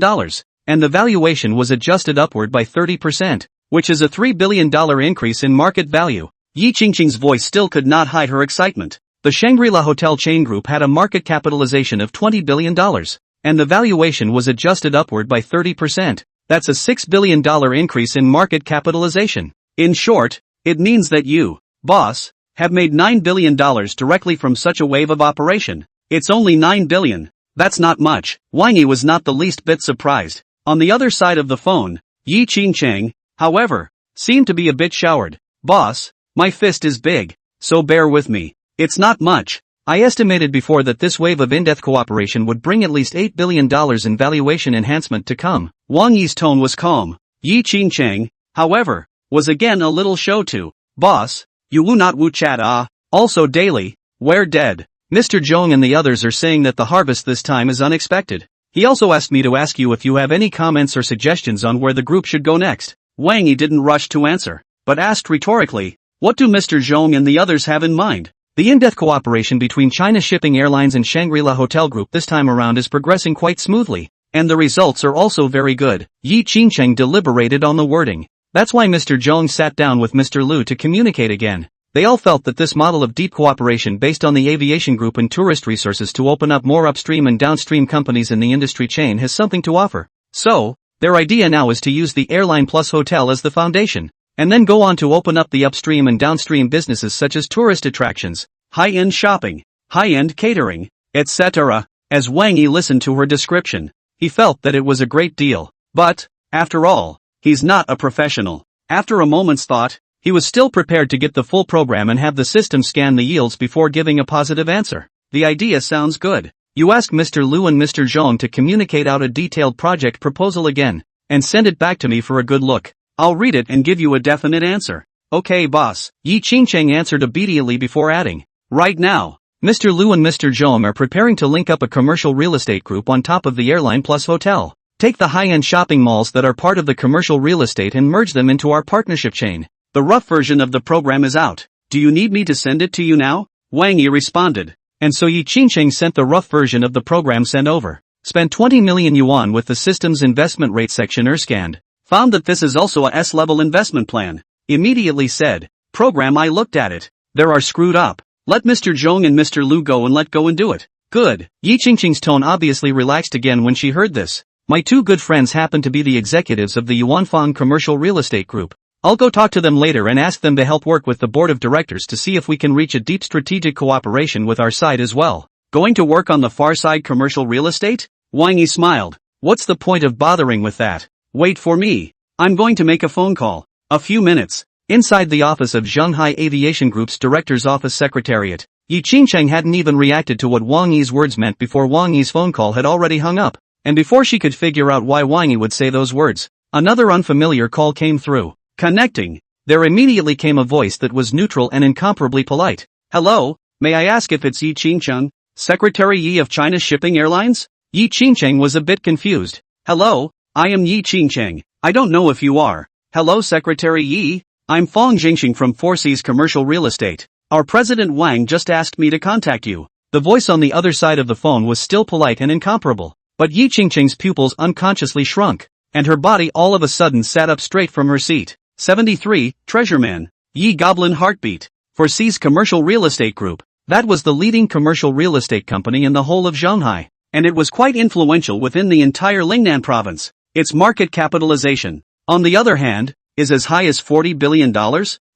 and the valuation was adjusted upward by 30%, which is a $3 billion increase in market value. Yi Qingqing's voice still could not hide her excitement. The Shangri-La Hotel Chain Group had a market capitalization of $20 billion, and the valuation was adjusted upward by 30%. That's a $6 billion increase in market capitalization. In short, it means that you, boss, have made $9 billion directly from such a wave of operation. It's only $9 billion. That's not much. Wang Yi was not the least bit surprised. On the other side of the phone, Yi Qingqing, however, seemed to be a bit showered. Boss, my fist is big, so bear with me. It's not much. I estimated before that this wave of in-depth cooperation would bring at least $8 billion in valuation enhancement to come. Wang Yi's tone was calm. Yi Qingqing, however, was again a little show too. Boss, you wu not wu chat ah. Also daily, we're dead. Mr. Zhong and the others are saying that the harvest this time is unexpected. He also asked me to ask you if you have any comments or suggestions on where the group should go next. Wang Yi didn't rush to answer, but asked rhetorically, what do Mr. Zhong and the others have in mind? The in-depth cooperation between China Shipping Airlines and Shangri-La Hotel Group this time around is progressing quite smoothly, and the results are also very good. Yi Qingqing deliberated on the wording. That's why Mr. Zhong sat down with Mr. Liu to communicate again. They all felt that this model of deep cooperation based on the aviation group and tourist resources to open up more upstream and downstream companies in the industry chain has something to offer. So, their idea now is to use the airline plus hotel as the foundation, and then go on to open up the upstream and downstream businesses such as tourist attractions, high-end shopping, high-end catering, etc. As Wang Yi listened to her description, he felt that it was a great deal. But, after all, he's not a professional. After a moment's thought, he was still prepared to get the full program and have the system scan the yields before giving a positive answer. The idea sounds good. You ask Mr. Liu and Mr. Zhong to communicate out a detailed project proposal again, and send it back to me for a good look. I'll read it and give you a definite answer. Okay, boss. Yi Qingqing answered obediently before adding, right now, Mr. Liu and Mr. Zhong are preparing to link up a commercial real estate group on top of the airline plus hotel. Take the high-end shopping malls that are part of the commercial real estate and merge them into our partnership chain. The rough version of the program is out. Do you need me to send it to you now? Wang Yi responded. And so Yi Qingqing sent the rough version of the program sent over. Spent 20 million yuan with the system's investment rate section scanned. Found that this is also a S-level investment plan. Immediately said, program I looked at it. There are screwed up. Let Mr. Zhong and Mr. Liu go and let go and do it. Good. Yi Qingqing's tone obviously relaxed again when she heard this. My two good friends happen to be the executives of the Yuanfang Commercial Real Estate Group. I'll go talk to them later and ask them to help work with the board of directors to see if we can reach a deep strategic cooperation with our side as well. Going to work on the far side commercial real estate? Wang Yi smiled. What's the point of bothering with that? Wait for me. I'm going to make a phone call. A few minutes. Inside the office of Zhonghai Aviation Group's director's office secretariat, Yi Qingqing hadn't even reacted to what Wang Yi's words meant before Wang Yi's phone call had already hung up. And before she could figure out why Wang Yi would say those words, another unfamiliar call came through. Connecting. There immediately came a voice that was neutral and incomparably polite. Hello, may I ask if it's Yi Qingqing, Secretary Yi of China Shipping Airlines? Yi Qingqing was a bit confused. Hello, I am Yi Qingqing. I don't know if you are. Hello Secretary Yi, I'm Fong Jingxing from Four Seas Commercial Real Estate. Our President Wang just asked me to contact you. The voice on the other side of the phone was still polite and incomparable, but Yi Qingqing's pupils unconsciously shrunk, and her body all of a sudden sat up straight from her seat. 73, Treasureman. Yi Goblin Heartbeat. Four Seas Commercial Real Estate Group. That was the leading commercial real estate company in the whole of Zhonghai, and it was quite influential within the entire Lingnan province. Its market capitalization, on the other hand, is as high as $40 billion,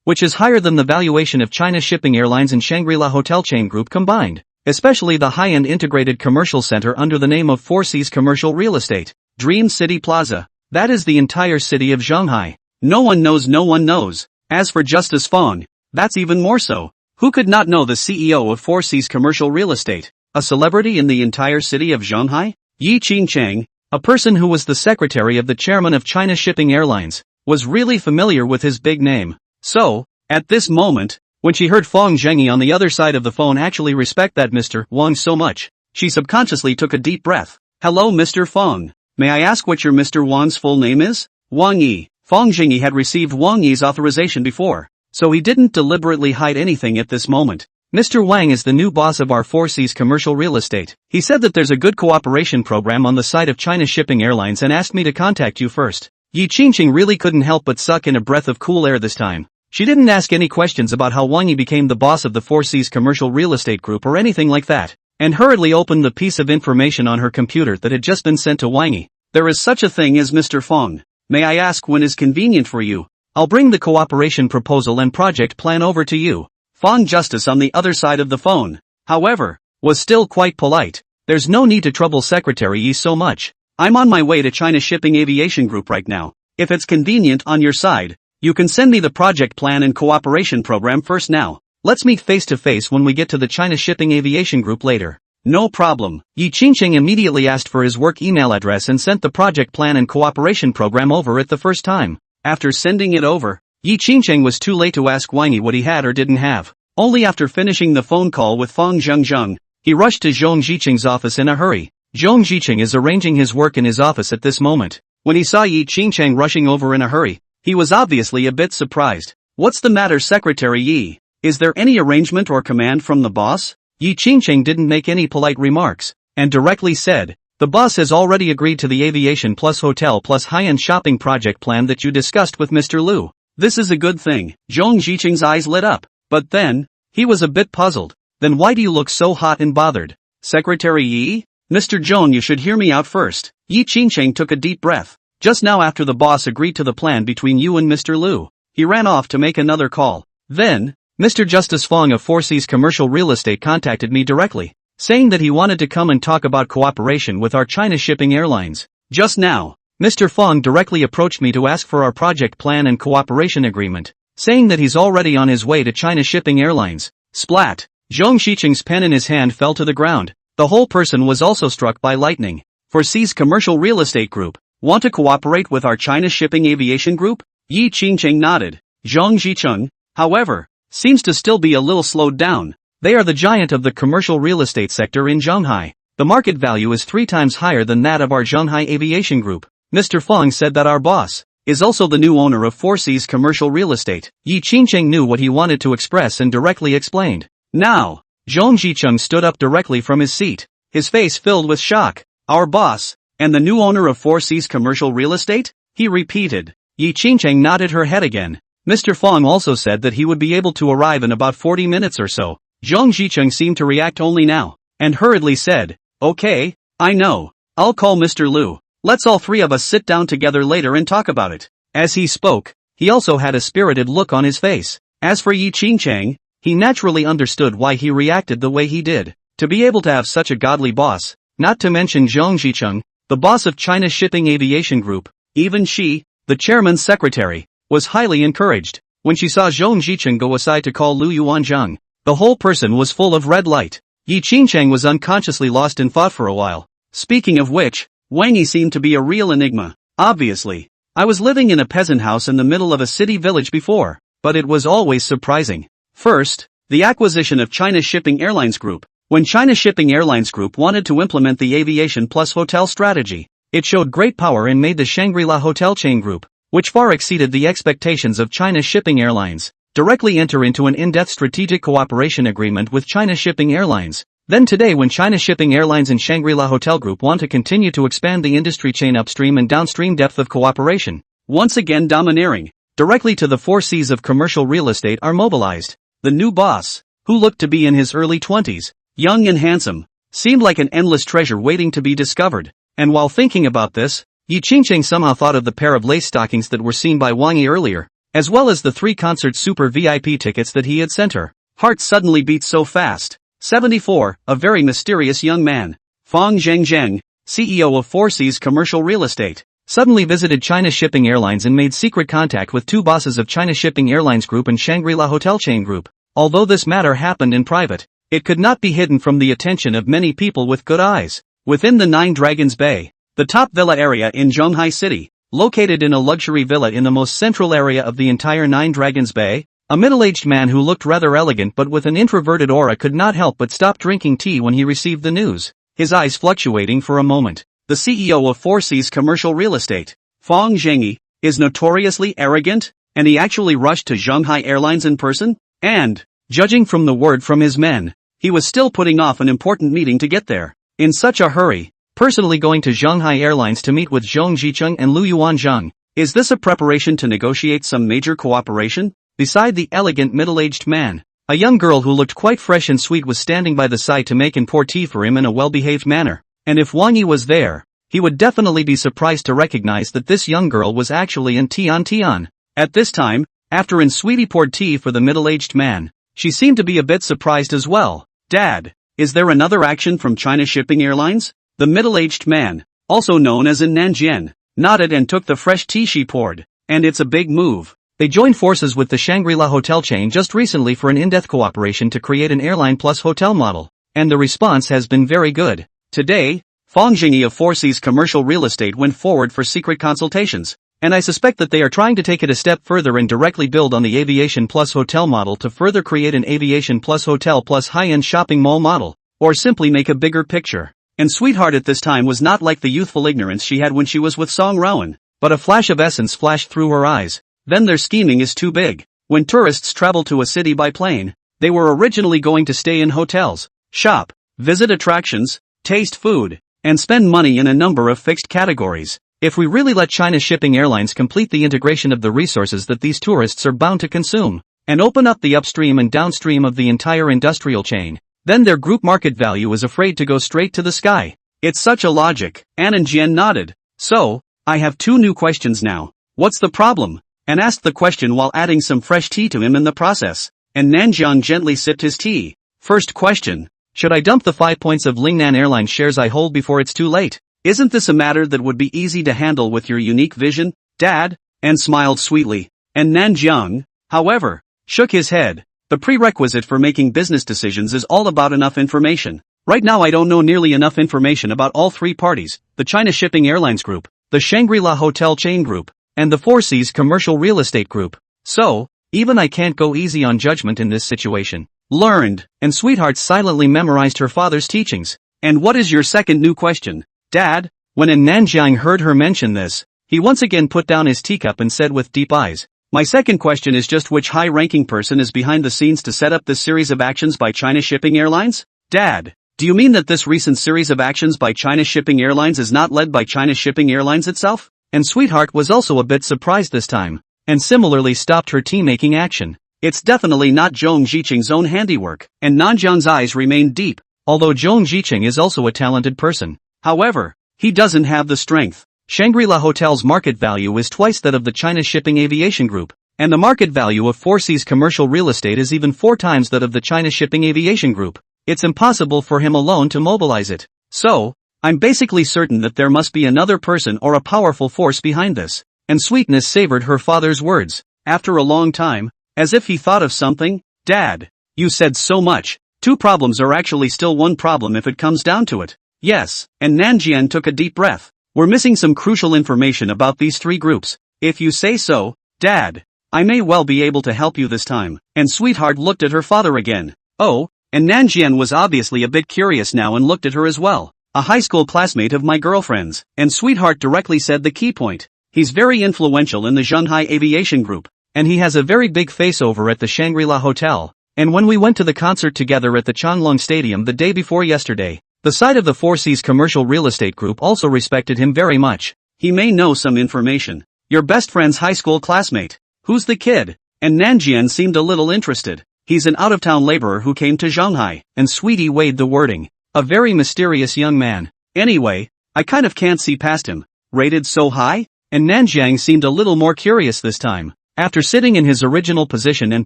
which is higher than the valuation of China Shipping Airlines and Shangri-La Hotel Chain Group combined, especially the high-end integrated commercial center under the name of Four Seas Commercial Real Estate, Dream City Plaza. That is the entire city of Zhonghai. No one knows. As for Justice Fong, that's even more so. Who could not know the CEO of Four Seas Commercial Real Estate, a celebrity in the entire city of Zhonghai? Yi Qingqing, a person who was the secretary of the chairman of China Shipping Airlines, was really familiar with his big name. So, at this moment, When she heard Fong Zhengyi on the other side of the phone actually respect that Mr. Wang so much, she subconsciously took a deep breath. Hello Mr. Fong. May I ask what your Mr. Wang's full name is? Wang Yi. Fong Zhengyi had received Wang Yi's authorization before, so he didn't deliberately hide anything at this moment. Mr. Wang is the new boss of our 4Cs commercial real estate. He said that there's a good cooperation program on the side of China Shipping Airlines and asked me to contact you first. Yi Qingqing really couldn't help but suck in a breath of cool air this time. She didn't ask any questions about how Wang Yi became the boss of the 4Cs commercial real estate group or anything like that, and hurriedly opened the piece of information on her computer that had just been sent to Wang Yi. There is such a thing as Mr. Fong. May I ask when is convenient for you? I'll bring the cooperation proposal and project plan over to you. Fong Justice on the other side of the phone, however, was still quite polite. There's no need to trouble Secretary Yi so much. I'm on my way to China Shipping Aviation Group right now. If it's convenient on your side, you can send me the project plan and cooperation program first now. Let's meet face to face when we get to the China Shipping Aviation Group later. No problem. Yi Qingqing immediately asked for his work email address and sent the project plan and cooperation program over it the first time. After sending it over, Yi Qingqing was too late to ask Wang Yi what he had or didn't have. Only after finishing the phone call with Fong Zhengzheng, he rushed to Zhong Ziqing's office in a hurry. Zhong Ziqing is arranging his work in his office at this moment. When he saw Yi Qingqing rushing over in a hurry, he was obviously a bit surprised. What's the matter, Secretary Yi? Is there any arrangement or command from the boss? Yi Qingqing didn't make any polite remarks, and directly said, the boss has already agreed to the aviation plus hotel plus high-end shopping project plan that you discussed with Mr. Liu. This is a good thing. Zhong Ziqing's eyes lit up, but then, he was a bit puzzled. Then why do you look so hot and bothered? Secretary Yi? Mr. Zhong, you should hear me out first. Yi Qingqing took a deep breath. Just now after the boss agreed to the plan between you and Mr. Liu, he ran off to make another call. Then, Mr. Justice Fong of 4C's commercial real estate contacted me directly, saying that he wanted to come and talk about cooperation with our China Shipping Airlines. Just now, Mr. Fong directly approached me to ask for our project plan and cooperation agreement, saying that he's already on his way to China Shipping Airlines. Splat! Zhong Ziqing's pen in his hand fell to the ground. The whole person was also struck by lightning. 4C's commercial real estate group, want to cooperate with our China Shipping Aviation Group? Yi Qingqing nodded. Zhong Ziqing, however, seems to still be a little slowed down. They are the giant of the commercial real estate sector in Zhonghai. The market value is 3 times higher than that of our Zhonghai Aviation Group. Mr. Fong said that our boss is also the new owner of 4C's commercial real estate. Yi Qingqing knew what he wanted to express and directly explained. Now, Zhong Ziqing stood up directly from his seat, his face filled with shock. Our boss, and the new owner of 4C's commercial real estate? He repeated. Yi Qingqing nodded her head again. Mr. Fong also said that he would be able to arrive in about 40 minutes or so. Zhong Ziqing seemed to react only now, and hurriedly said, okay, I know. I'll call Mr. Liu. Let's all 3 of us sit down together later and talk about it. As he spoke, he also had a spirited look on his face. As for Yi Qingqing, he naturally understood why he reacted the way he did. To be able to have such a godly boss, not to mention Zhong Ziqing, the boss of China Shipping Aviation Group, even she, the chairman's secretary, was highly encouraged. When she saw Zhong Ziqing go aside to call Liu Yuanzhang, the whole person was full of red light. Yi Qingqing was unconsciously lost in thought for a while. Speaking of which, Wang Yi seemed to be a real enigma. Obviously, I was living in a peasant house in the middle of a city village before, but it was always surprising. First, the acquisition of China Shipping Airlines Group. When China Shipping Airlines Group wanted to implement the aviation plus hotel strategy, it showed great power and made the Shangri-La Hotel chain group, which far exceeded the expectations of China Shipping Airlines, directly enter into an in-depth strategic cooperation agreement with China Shipping Airlines. Then today, when China Shipping Airlines and Shangri-La Hotel Group want to continue to expand the industry chain upstream and downstream depth of cooperation, once again domineering, directly to the 4Cs of commercial real estate are mobilized. The new boss, who looked to be in his early 20s, young and handsome, seemed like an endless treasure waiting to be discovered. And while thinking about this, Yi Qingqing somehow thought of the pair of lace stockings that were seen by Wang Yi earlier, as well as the 3 concert super VIP tickets that he had sent her. Heart suddenly beat so fast. 74, a very mysterious young man, Fong Zhengzheng, CEO of 4C's commercial real estate, suddenly visited China Shipping Airlines and made secret contact with 2 bosses of China Shipping Airlines Group and Shangri-La Hotel Chain Group. Although this matter happened in private, it could not be hidden from the attention of many people with good eyes. Within the 9 Dragons Bay, the top villa area in Zhonghai City, located in a luxury villa in the most central area of the entire 9 Dragons Bay, A middle-aged man who looked rather elegant but with an introverted aura could not help but stop drinking tea when he received the news, his eyes fluctuating for a moment. The CEO of 4C's Commercial Real Estate, Wang Yi, is notoriously arrogant, and he actually rushed to Shanghai Airlines in person, and, judging from the word from his men, he was still putting off an important meeting to get there. In such a hurry, personally going to Shanghai Airlines to meet with Zhong Jicheng and Lu Yuanzhang. Is this a preparation to negotiate some major cooperation? Beside the elegant middle-aged man, a young girl who looked quite fresh and sweet was standing by the side to make and pour tea for him in a well-behaved manner. And if Wang Yi was there, he would definitely be surprised to recognize that this young girl was actually in Tian. At this time, after Sweetie poured tea for the middle-aged man, she seemed to be a bit surprised as well. Dad, is there another action from China Shipping Airlines? The middle-aged man, also known as Nanjian, nodded and took the fresh tea she poured. And it's a big move. They joined forces with the Shangri-La Hotel chain just recently for an in-depth cooperation to create an airline plus hotel model. And the response has been very good. Today, Wang Yi of 4C's Commercial Real Estate went forward for secret consultations. And I suspect that they are trying to take it a step further and directly build on the aviation plus hotel model to further create an aviation plus hotel plus high-end shopping mall model. Or simply make a bigger picture. And Sweetheart at this time was not like the youthful ignorance she had when she was with Song Wenrou, but a flash of essence flashed through her eyes. Then their scheming is too big. When tourists travel to a city by plane, they were originally going to stay in hotels, shop, visit attractions, taste food, and spend money in a number of fixed categories. If we really let China Shipping Airlines complete the integration of the resources that these tourists are bound to consume, and open up the upstream and downstream of the entire industrial chain, then their group market value is afraid to go straight to the sky. It's such a logic. Jian nodded. So, I have two new questions now. What's the problem? And asked the question while adding some fresh tea to him in the process. And Nanjiang gently sipped his tea. First question. Should I dump the 5 points of Lingnan Airlines shares I hold before it's too late? Isn't this a matter that would be easy to handle with your unique vision, Dad? And smiled sweetly. And Nanjiang, however, shook his head. The prerequisite for making business decisions is all about enough information. Right now I don't know nearly enough information about all three parties, the China Shipping Airlines Group, the Shangri-La Hotel Chain Group, and the 4C's Commercial Real Estate Group. So, even I can't go easy on judgment in this situation. Learned, and Sweetheart silently memorized her father's teachings. And what is your second new question, Dad? When Nanjiang heard her mention this, he once again put down his teacup and said with deep eyes, my second question is just which high-ranking person is behind the scenes to set up this series of actions by China Shipping Airlines? Dad, do you mean that this recent series of actions by China Shipping Airlines is not led by China Shipping Airlines itself? And Sweetheart was also a bit surprised this time, and similarly stopped her tea-making action. It's definitely not Zhong Jicheng's own handiwork, and Nanjiang's eyes remained deep, although Zhong Jicheng is also a talented person. However, he doesn't have the strength. Shangri-La Hotel's market value is twice that of the China Shipping Aviation Group, and the market value of 4C's Commercial Real Estate is even 4 times that of the China Shipping Aviation Group. It's impossible for him alone to mobilize it. So, I'm basically certain that there must be another person or a powerful force behind this. And Sweetness savored her father's words. After a long time, as if he thought of something, Dad, you said so much. 2 problems are actually still 1 problem if it comes down to it. Yes, and Nanjian took a deep breath. We're missing some crucial information about these 3 groups. If you say so, Dad, I may well be able to help you this time. And Sweetheart looked at her father again. Oh, and Nanjian was obviously a bit curious now and looked at her as well. A high school classmate of my girlfriend's. And Sweetheart directly said the key point. He's very influential in the Shanghai Aviation Group. And he has a very big face over at the Shangri-La Hotel. And when we went to the concert together at the Changlong Stadium the day before yesterday, the side of the 4C's Commercial Real Estate Group also respected him very much. He may know some information. Your best friend's high school classmate. Who's the kid? And Nanjian seemed a little interested. He's an out-of-town laborer who came to Shanghai. And Sweetie weighed the wording. A very mysterious young man. Anyway, I kind of can't see past him. Rated so high? And Nanjiang seemed a little more curious this time. After sitting in his original position and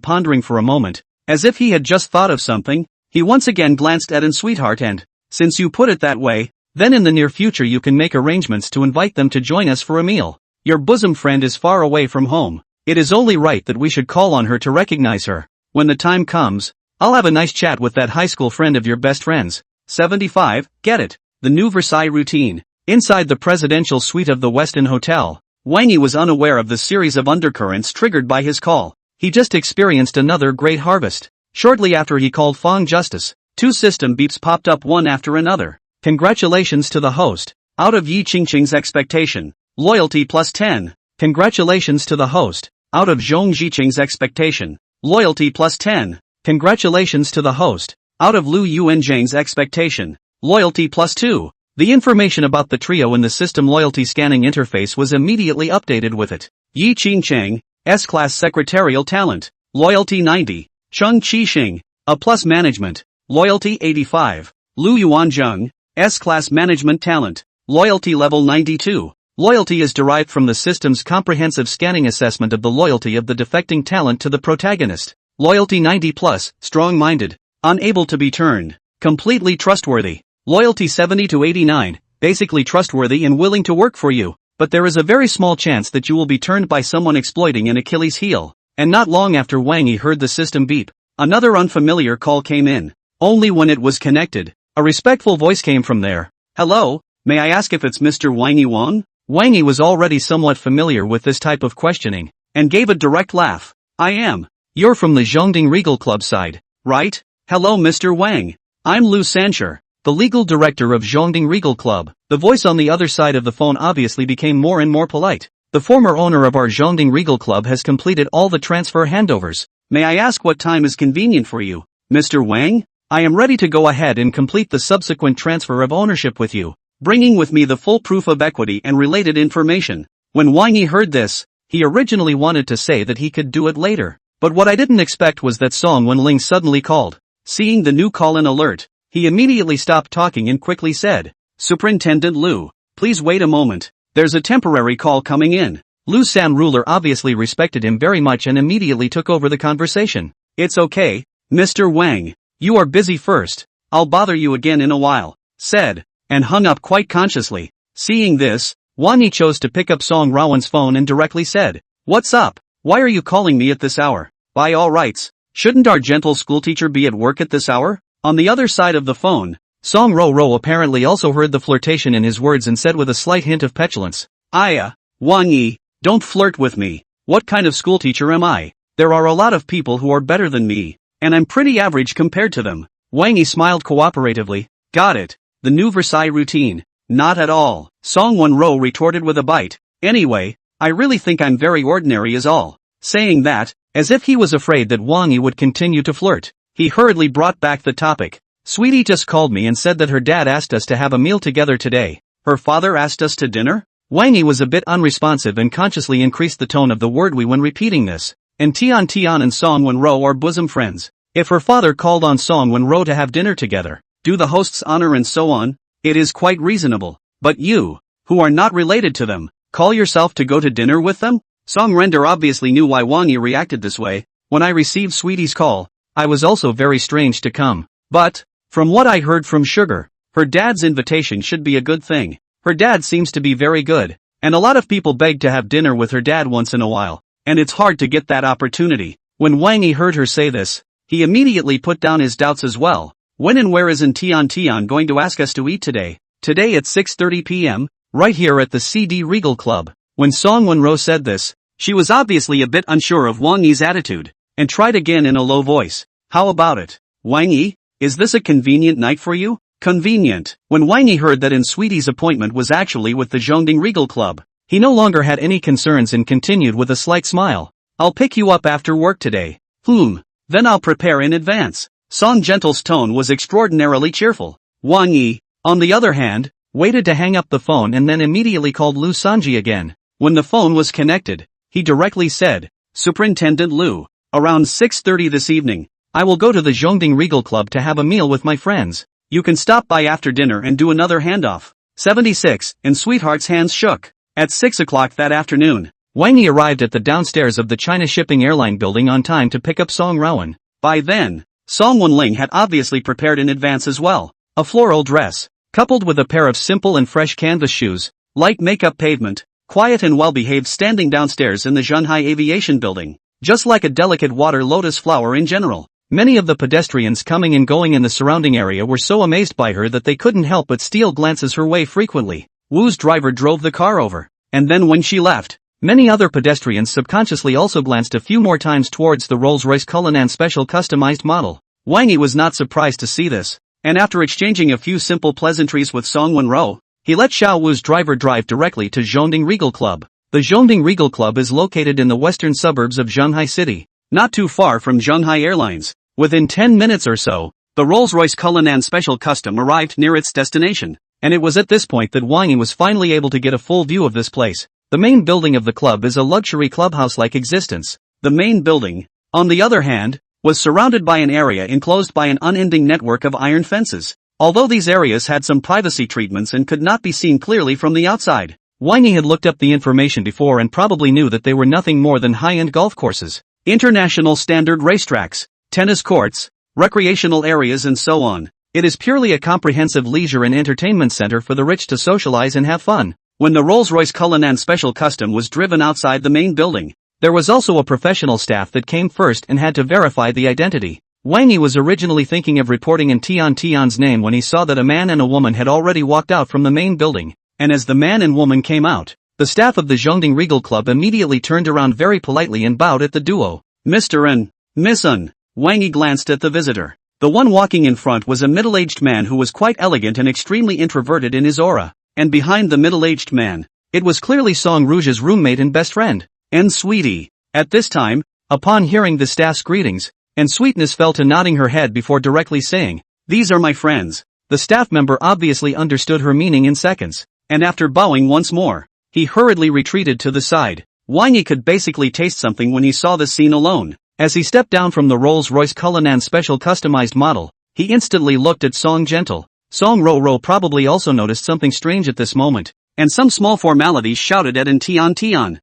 pondering for a moment, as if he had just thought of something, he once again glanced at Sweetheart and, since you put it that way, then in the near future you can make arrangements to invite them to join us for a meal. Your bosom friend is far away from home. It is only right that we should call on her to recognize her. When the time comes, I'll have a nice chat with that high school friend of your best friend's. 75, get it, the new Versailles routine. Inside the presidential suite of the Westin Hotel, Wang Yi was unaware of the series of undercurrents triggered by his call. he just experienced another great harvest. Shortly after he called Fong Justice, 2 system beeps popped up one after another. Congratulations to the host. Out of Yi Qingqing's expectation. Loyalty plus 10. Congratulations to the host. Out of Zhong Ziqing's expectation. Loyalty plus 10. Congratulations to the host. Out of Lu Yuanzhang's expectation. Loyalty plus 2. The information about the trio in the system loyalty scanning interface was immediately updated with it. Yi Qingqing, S-Class Secretarial Talent. Loyalty 90. Cheng Qixing, A+ Management. Loyalty 85. Lu Yuanzhang, S-Class Management Talent. Loyalty level 92. Loyalty is derived from the system's comprehensive scanning assessment of the loyalty of the defecting talent to the protagonist. Loyalty 90 plus, strong-minded, unable to be turned, completely trustworthy. Loyalty 70 to 89, basically trustworthy and willing to work for you, but there is a very small chance that you will be turned by someone exploiting an Achilles heel. And not long after Wang Yi heard the system beep, another unfamiliar call came in. Only when it was connected, a respectful voice came from there. Hello, may I ask if it's Mr. Wang Yi Wang? Wang Yi was already somewhat familiar with this type of questioning, and gave a direct laugh. I am. You're from the Zhongding Regal Club side, right? Hello Mr. Wang. I'm Lu Sancher, the legal director of Zhongding Regal Club. The voice on the other side of the phone obviously became more and more polite. The former owner of our Zhongding Regal Club has completed all the transfer handovers. May I ask what time is convenient for you, Mr. Wang? I am ready to go ahead and complete the subsequent transfer of ownership with you, bringing with me the full proof of equity and related information. When Wang Yi heard this, he originally wanted to say that he could do it later. But what I didn't expect was that Song Wenrou suddenly called. Seeing the new call-in alert, he immediately stopped talking and quickly said, Superintendent Lu, please wait a moment, there's a temporary call coming in. Lu San ruler obviously respected him very much and immediately took over the conversation. It's okay, Mr. Wang, you are busy first, I'll bother you again in a while, said, and hung up quite consciously. Seeing this, Wang Yi chose to pick up Song Wenrou's phone and directly said, What's up? Why are you calling me at this hour? By all rights, shouldn't our gentle schoolteacher be at work at this hour? On the other side of the phone, Song Wenrou apparently also heard the flirtation in his words and said with a slight hint of petulance, Wang Yi, don't flirt with me. What kind of schoolteacher am I? There are a lot of people who are better than me, and I'm pretty average compared to them. Wang Yi smiled cooperatively. Got it. The new Versailles routine. Not at all. Song Wenrou retorted with a bite. Anyway, I really think I'm very ordinary is all. Saying that, as if he was afraid that Wang Yi would continue to flirt, he hurriedly brought back the topic. Sweetie just called me and said that her dad asked us to have a meal together today. Her father asked us to dinner? Wang Yi was a bit unresponsive and consciously increased the tone of the word we when repeating this. And Tian and Song Wenrou are bosom friends. If her father called on Song Wenrou to have dinner together, do the host's honor and so on, it is quite reasonable. But you, who are not related to them, call yourself to go to dinner with them? Song Render obviously knew why Wang Yi reacted this way. When I received Sweetie's call, I was also very strange to come. But, from what I heard from Sugar, her dad's invitation should be a good thing. Her dad seems to be very good, and a lot of people beg to have dinner with her dad once in a while, and it's hard to get that opportunity. When Wang Yi heard her say this, he immediately put down his doubts as well. When and where isn't Tian going to ask us to eat today? Today at 6:30 p.m., right here at the CD Regal Club. When Song Wenrou said this, she was obviously a bit unsure of Wang Yi's attitude, and tried again in a low voice. How about it, Wang Yi? Is this a convenient night for you? Convenient. When Wang Yi heard that in Sweetie's appointment was actually with the Zhongding Regal Club, he no longer had any concerns and continued with a slight smile. I'll pick you up after work today. Then I'll prepare in advance. Song Gentle's tone was extraordinarily cheerful. Wang Yi, on the other hand, waited to hang up the phone and then immediately called Lu Sanji again. When the phone was connected, he directly said, Superintendent Lu, around 6:30 this evening, I will go to the Zhongding Regal Club to have a meal with my friends. You can stop by after dinner and do another handoff. 76, and Sweetheart's hands shook. At 6 o'clock that afternoon, Wang Yi arrived at the downstairs of the China Shipping Airline building on time to pick up Song Wenrou. By then, Song Wenrou had obviously prepared in advance as well. A floral dress, coupled with a pair of simple and fresh canvas shoes, light makeup pavement, quiet and well-behaved standing downstairs in the Zhonghai Aviation Building, just like a delicate water lotus flower in general. Many of the pedestrians coming and going in the surrounding area were so amazed by her that they couldn't help but steal glances her way frequently. Wu's driver drove the car over, and then when she left, Many other pedestrians subconsciously also glanced a few more times towards the Rolls-Royce Cullinan special customized model. Wang Yi was not surprised to see this, and after exchanging a few simple pleasantries with Song Wenrou, he let Xiao Wu's driver drive directly to Zhongding Regal Club. The Zhongding Regal Club is located in the western suburbs of Shanghai City, not too far from Shanghai Airlines. Within 10 minutes or so, the Rolls-Royce Cullinan Special Custom arrived near its destination, and it was at this point that Wang Yi was finally able to get a full view of this place. The main building of the club is a luxury clubhouse-like existence. The main building, on the other hand, was surrounded by an area enclosed by an unending network of iron fences. Although these areas had some privacy treatments and could not be seen clearly from the outside, Wang Yi had looked up the information before and probably knew that they were nothing more than high-end golf courses, international standard racetracks, tennis courts, recreational areas and so on. It is purely a comprehensive leisure and entertainment center for the rich to socialize and have fun. When the Rolls-Royce Cullinan Special Custom was driven outside the main building, there was also a professional staff that came first and had to verify the identity. Wang Yi was originally thinking of reporting in Tian's name when he saw that a man and a woman had already walked out from the main building, and as the man and woman came out, the staff of the Zhongding Regal Club immediately turned around very politely and bowed at the duo. Mr. and Miss Un. Wang Yi glanced at the visitor. The one walking in front was a middle-aged man who was quite elegant and extremely introverted in his aura, and behind the middle-aged man, it was clearly Song Rouge's roommate and best friend, and Sweetie. At this time, upon hearing the staff's greetings, and Sweetness fell to nodding her head before directly saying, "These are my friends." The staff member obviously understood her meaning in seconds, and after bowing once more, he hurriedly retreated to the side. Wang Yi could basically taste something when he saw the scene alone. As he stepped down from the Rolls-Royce Cullinan Special customized model, he instantly looked at Song Gentle. Song Wenrou probably also noticed something strange at this moment, and some small formalities shouted at Tian,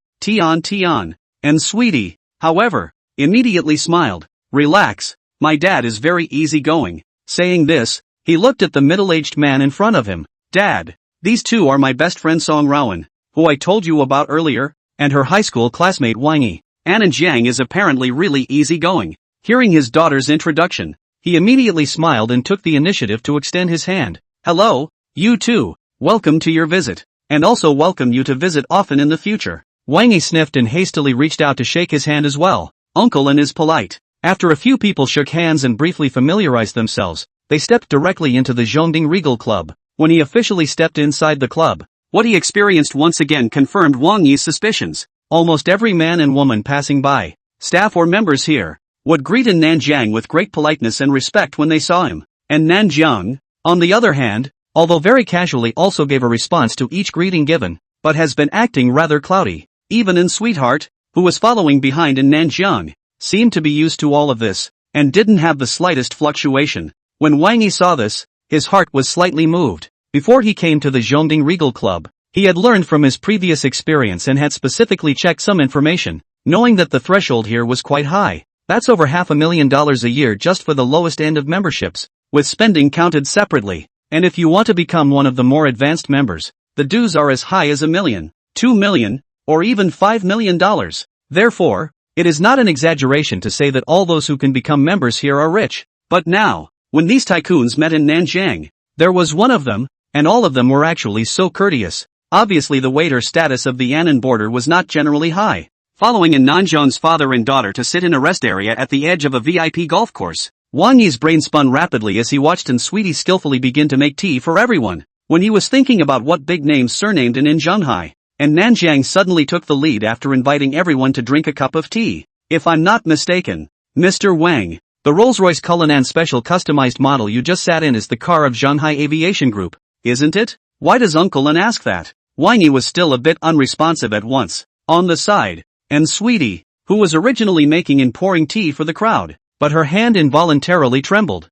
and Sweetie, however, immediately smiled. "Relax, my dad is very easygoing." Saying this, he looked at the middle-aged man in front of him. "Dad, these two are my best friend Song Wenrou, who I told you about earlier, and her high school classmate Wang Yi. Anna Jiang is apparently really easygoing." Hearing his daughter's introduction, he immediately smiled and took the initiative to extend his hand. "Hello, you two, welcome to your visit, and also welcome you to visit often in the future." Wang Yi sniffed and hastily reached out to shake his hand as well. Uncle and is polite. After a few people shook hands and briefly familiarized themselves, they stepped directly into the Zhongding Regal Club. When he officially stepped inside the club, what he experienced once again confirmed Wang Yi's suspicions. Almost every man and woman passing by, staff or members here, would greet Nanjiang with great politeness and respect when they saw him, and Nanjiang, on the other hand, although very casually also gave a response to each greeting given, but has been acting rather cloudy. Even in Sweetheart, who was following behind in Nanjiang, seemed to be used to all of this, and didn't have the slightest fluctuation. When Wang Yi saw this, his heart was slightly moved. Before he came to the Zhongding Regal Club, he had learned from his previous experience and had specifically checked some information, knowing that the threshold here was quite high. That's over $500,000 a year just for the lowest end of memberships, with spending counted separately. And if you want to become one of the more advanced members, the dues are as high as $1 million, $2 million, or even $5 million. Therefore, it is not an exaggeration to say that all those who can become members here are rich. But now, when these tycoons met in Nanjiang, there was one of them, and all of them were actually so courteous. Obviously the weight or status of the Yan'an border was not generally high. Following in Nanjiang's father and daughter to sit in a rest area at the edge of a VIP golf course, Wang Yi's brain spun rapidly as he watched Sweetie skillfully begin to make tea for everyone. When he was thinking about what big names surnamed in Shanghai, and Nanjiang suddenly took the lead after inviting everyone to drink a cup of tea. "If I'm not mistaken, Mr. Wang, the Rolls-Royce Cullinan Special customized model you just sat in is the car of Shanghai Aviation Group, isn't it? Why does Uncle An ask that?" Wang Yi was still a bit unresponsive at once. On the side, and Sweetie, who was originally making and pouring tea for the crowd, but her hand involuntarily trembled.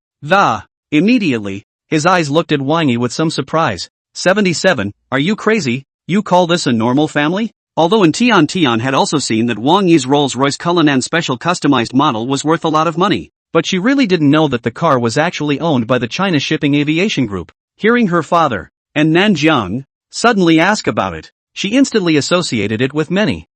Immediately, his eyes looked at Wang Yi with some surprise. 77, are you crazy? You call this a normal family? Although Tian had also seen that Wang Yi's Rolls-Royce Cullinan Special customized model was worth a lot of money, but she really didn't know that the car was actually owned by the China Shipping Aviation Group. Hearing her father, and Nanjiang, suddenly ask about it, she instantly associated it with many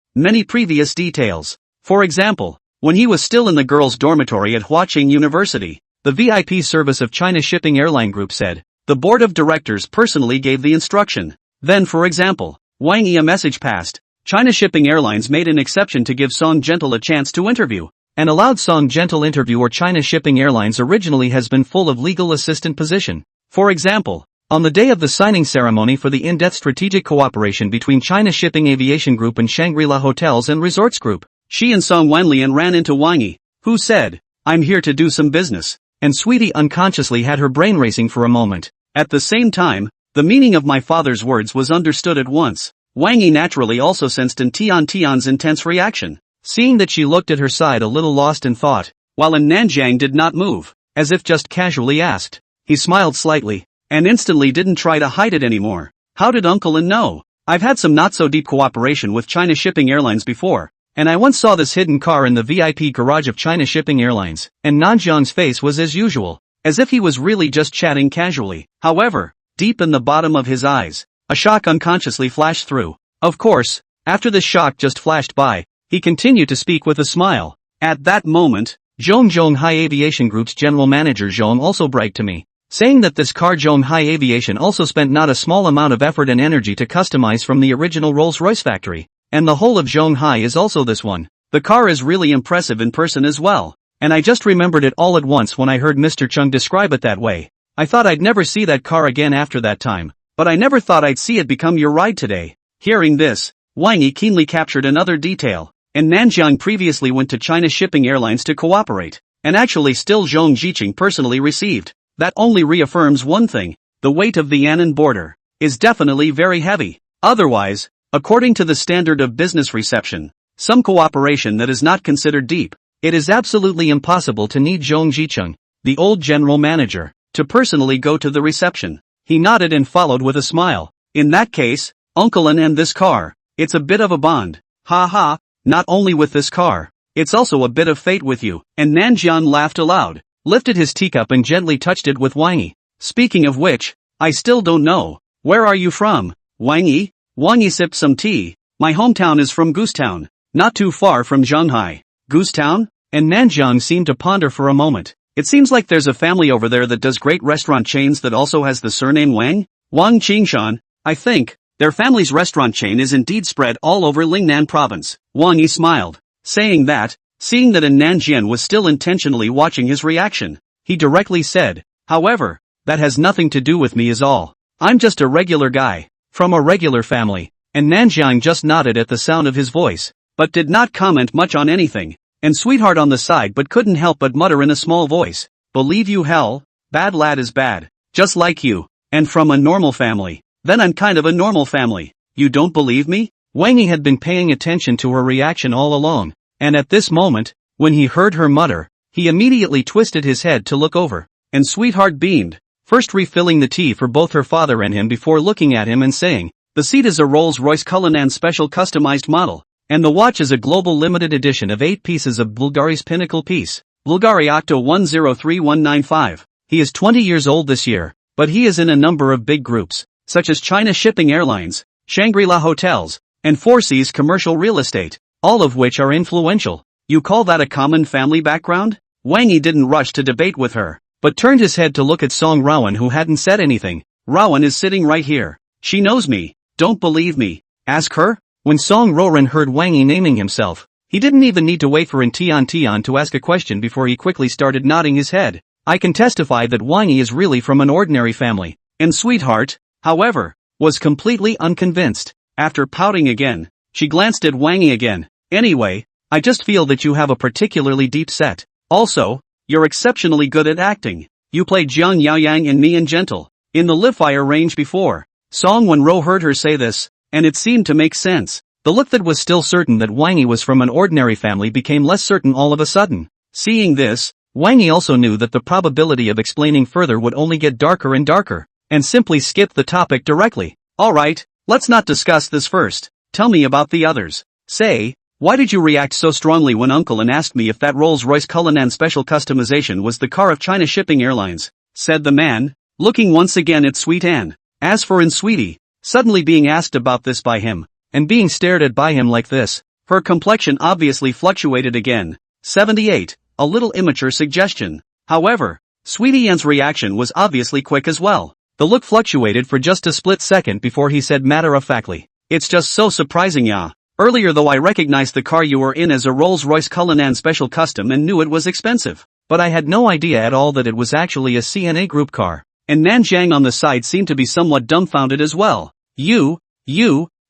previous details. For example, when he was still in the girls' dormitory at Huaqing University, the VIP service of China Shipping Airline Group said, the board of directors personally gave the instruction. Then for example, Wang Yi a message passed, China Shipping Airlines made an exception to give Song Gentle a chance to interview. An allowed Song Gentle interview or China Shipping Airlines originally has been full of legal assistant position. For example, on the day of the signing ceremony for the in-depth strategic cooperation between China Shipping Aviation Group and Shangri-La Hotels and Resorts Group, she and Song Wenrou ran into Wang Yi, who said, "I'm here to do some business," and Sweetie unconsciously had her brain racing for a moment. At the same time, the meaning of my father's words was understood at once. Wang Yi naturally also sensed Tian's intense reaction, seeing that she looked at her side a little lost in thought, while Nanjiang did not move, as if just casually asked. He smiled slightly, and instantly didn't try to hide it anymore. "How did Uncle An know? I've had some not-so-deep cooperation with China Shipping Airlines before, and I once saw this hidden car in the VIP garage of China Shipping Airlines," and Nanjiang's face was as usual, as if he was really just chatting casually. However, deep in the bottom of his eyes, a shock unconsciously flashed through. Of course, after this shock just flashed by, he continued to speak with a smile. At that moment, Zhonghai Aviation Group's general manager Zhong also bragged to me, saying that this car Zhonghai Aviation also spent not a small amount of effort and energy to customize from the original Rolls-Royce factory, and the whole of Zhonghai is also this one. The car is really impressive in person as well, and I just remembered it all at once when I heard Mr. Chung describe it that way. I thought I'd never see that car again after that time, but I never thought I'd see it become your ride today. Hearing this, Wang Yi keenly captured another detail, and Nanjiang previously went to China Shipping Airlines to cooperate, and actually still Zhong Jiqing personally received. That only reaffirms one thing: the weight of the Annan border is definitely very heavy. Otherwise, according to the standard of business reception, some cooperation that is not considered deep, it is absolutely impossible to need Zhong Jiqing, the old general manager, to personally go to the reception. He nodded and followed with a smile. "In that case, Uncle An and this car, it's a bit of a bond. Ha ha, not only with this car, it's also a bit of fate with you." And Nanjiang laughed aloud, lifted his teacup and gently touched it with Wang Yi. "Speaking of which, I still don't know, where are you from, Wang Yi?" Wang Yi sipped some tea. "My hometown is from Goosetown, not too far from Zhonghai." "Goosetown?" And Nanjiang seemed to ponder for a moment. "It seems like there's a family over there that does great restaurant chains that also has the surname Wang? Wang Qingshan, I think. Their family's restaurant chain is indeed spread all over Lingnan province." Wang Yi smiled, saying that, seeing that Nanjiang was still intentionally watching his reaction, he directly said, "However, that has nothing to do with me is all. I'm just a regular guy, from a regular family." And Nanjiang just nodded at the sound of his voice, but did not comment much on anything. And Sweetheart on the side but couldn't help but mutter in a small voice, "Believe you hell, bad lad is bad, just like you, and from a normal family. Then I'm kind of a normal family. You don't believe me?" Wang Yi had been paying attention to her reaction all along, and at this moment, when he heard her mutter, he immediately twisted his head to look over, and Sweetheart beamed, first refilling the tea for both her father and him before looking at him and saying, "The seat is a Rolls-Royce Cullinan special customized model, and the watch is a global limited edition of 8 pieces of Bulgari's pinnacle piece, Bulgari Octo 103195. He is 20 years old this year, but he is in a number of big groups, such as China Shipping Airlines, Shangri-La Hotels, and Four Seas Commercial Real Estate, all of which are influential. You call that a common family background?" Wang Yi didn't rush to debate with her, but turned his head to look at Song Rowan, who hadn't said anything. "Rowan is sitting right here. She knows me. Don't believe me? Ask her." When Song Rowan heard Wang Yi naming himself, he didn't even need to wait for Tian to ask a question before he quickly started nodding his head. "I can testify that Wang Yi is really from an ordinary family." And Sweetheart, however, was completely unconvinced. After pouting again, she glanced at Wang Yi again. "Anyway, I just feel that you have a particularly deep set. Also, you're exceptionally good at acting. You played Jiang Yaoyang in Me and Gentle, in the Live Fire range before." Song Wenrou heard her say this, and it seemed to make sense. The look that was still certain that Wang Yi was from an ordinary family became less certain all of a sudden. Seeing this, Wang Yi also knew that the probability of explaining further would only get darker and darker, and simply skipped the topic directly. "Alright, let's not discuss this first. Tell me about the others. Say, why did you react so strongly when Uncle An asked me if that Rolls-Royce Cullinan special customization was the car of China Shipping Airlines?" said the man, looking once again at Sweet Anne. As for An Sweetie, suddenly being asked about this by him, and being stared at by him like this, her complexion obviously fluctuated again. 78, a little immature suggestion. However, Sweetie Anne's reaction was obviously quick as well. The look fluctuated for just a split second before he said matter-of-factly, "It's just so surprising, yeah. Earlier though I recognized the car you were in as a Rolls-Royce Cullinan Special Custom and knew it was expensive. But I had no idea at all that it was actually a CNA Group car. And Nanjiang on the side seemed to be somewhat dumbfounded as well. You,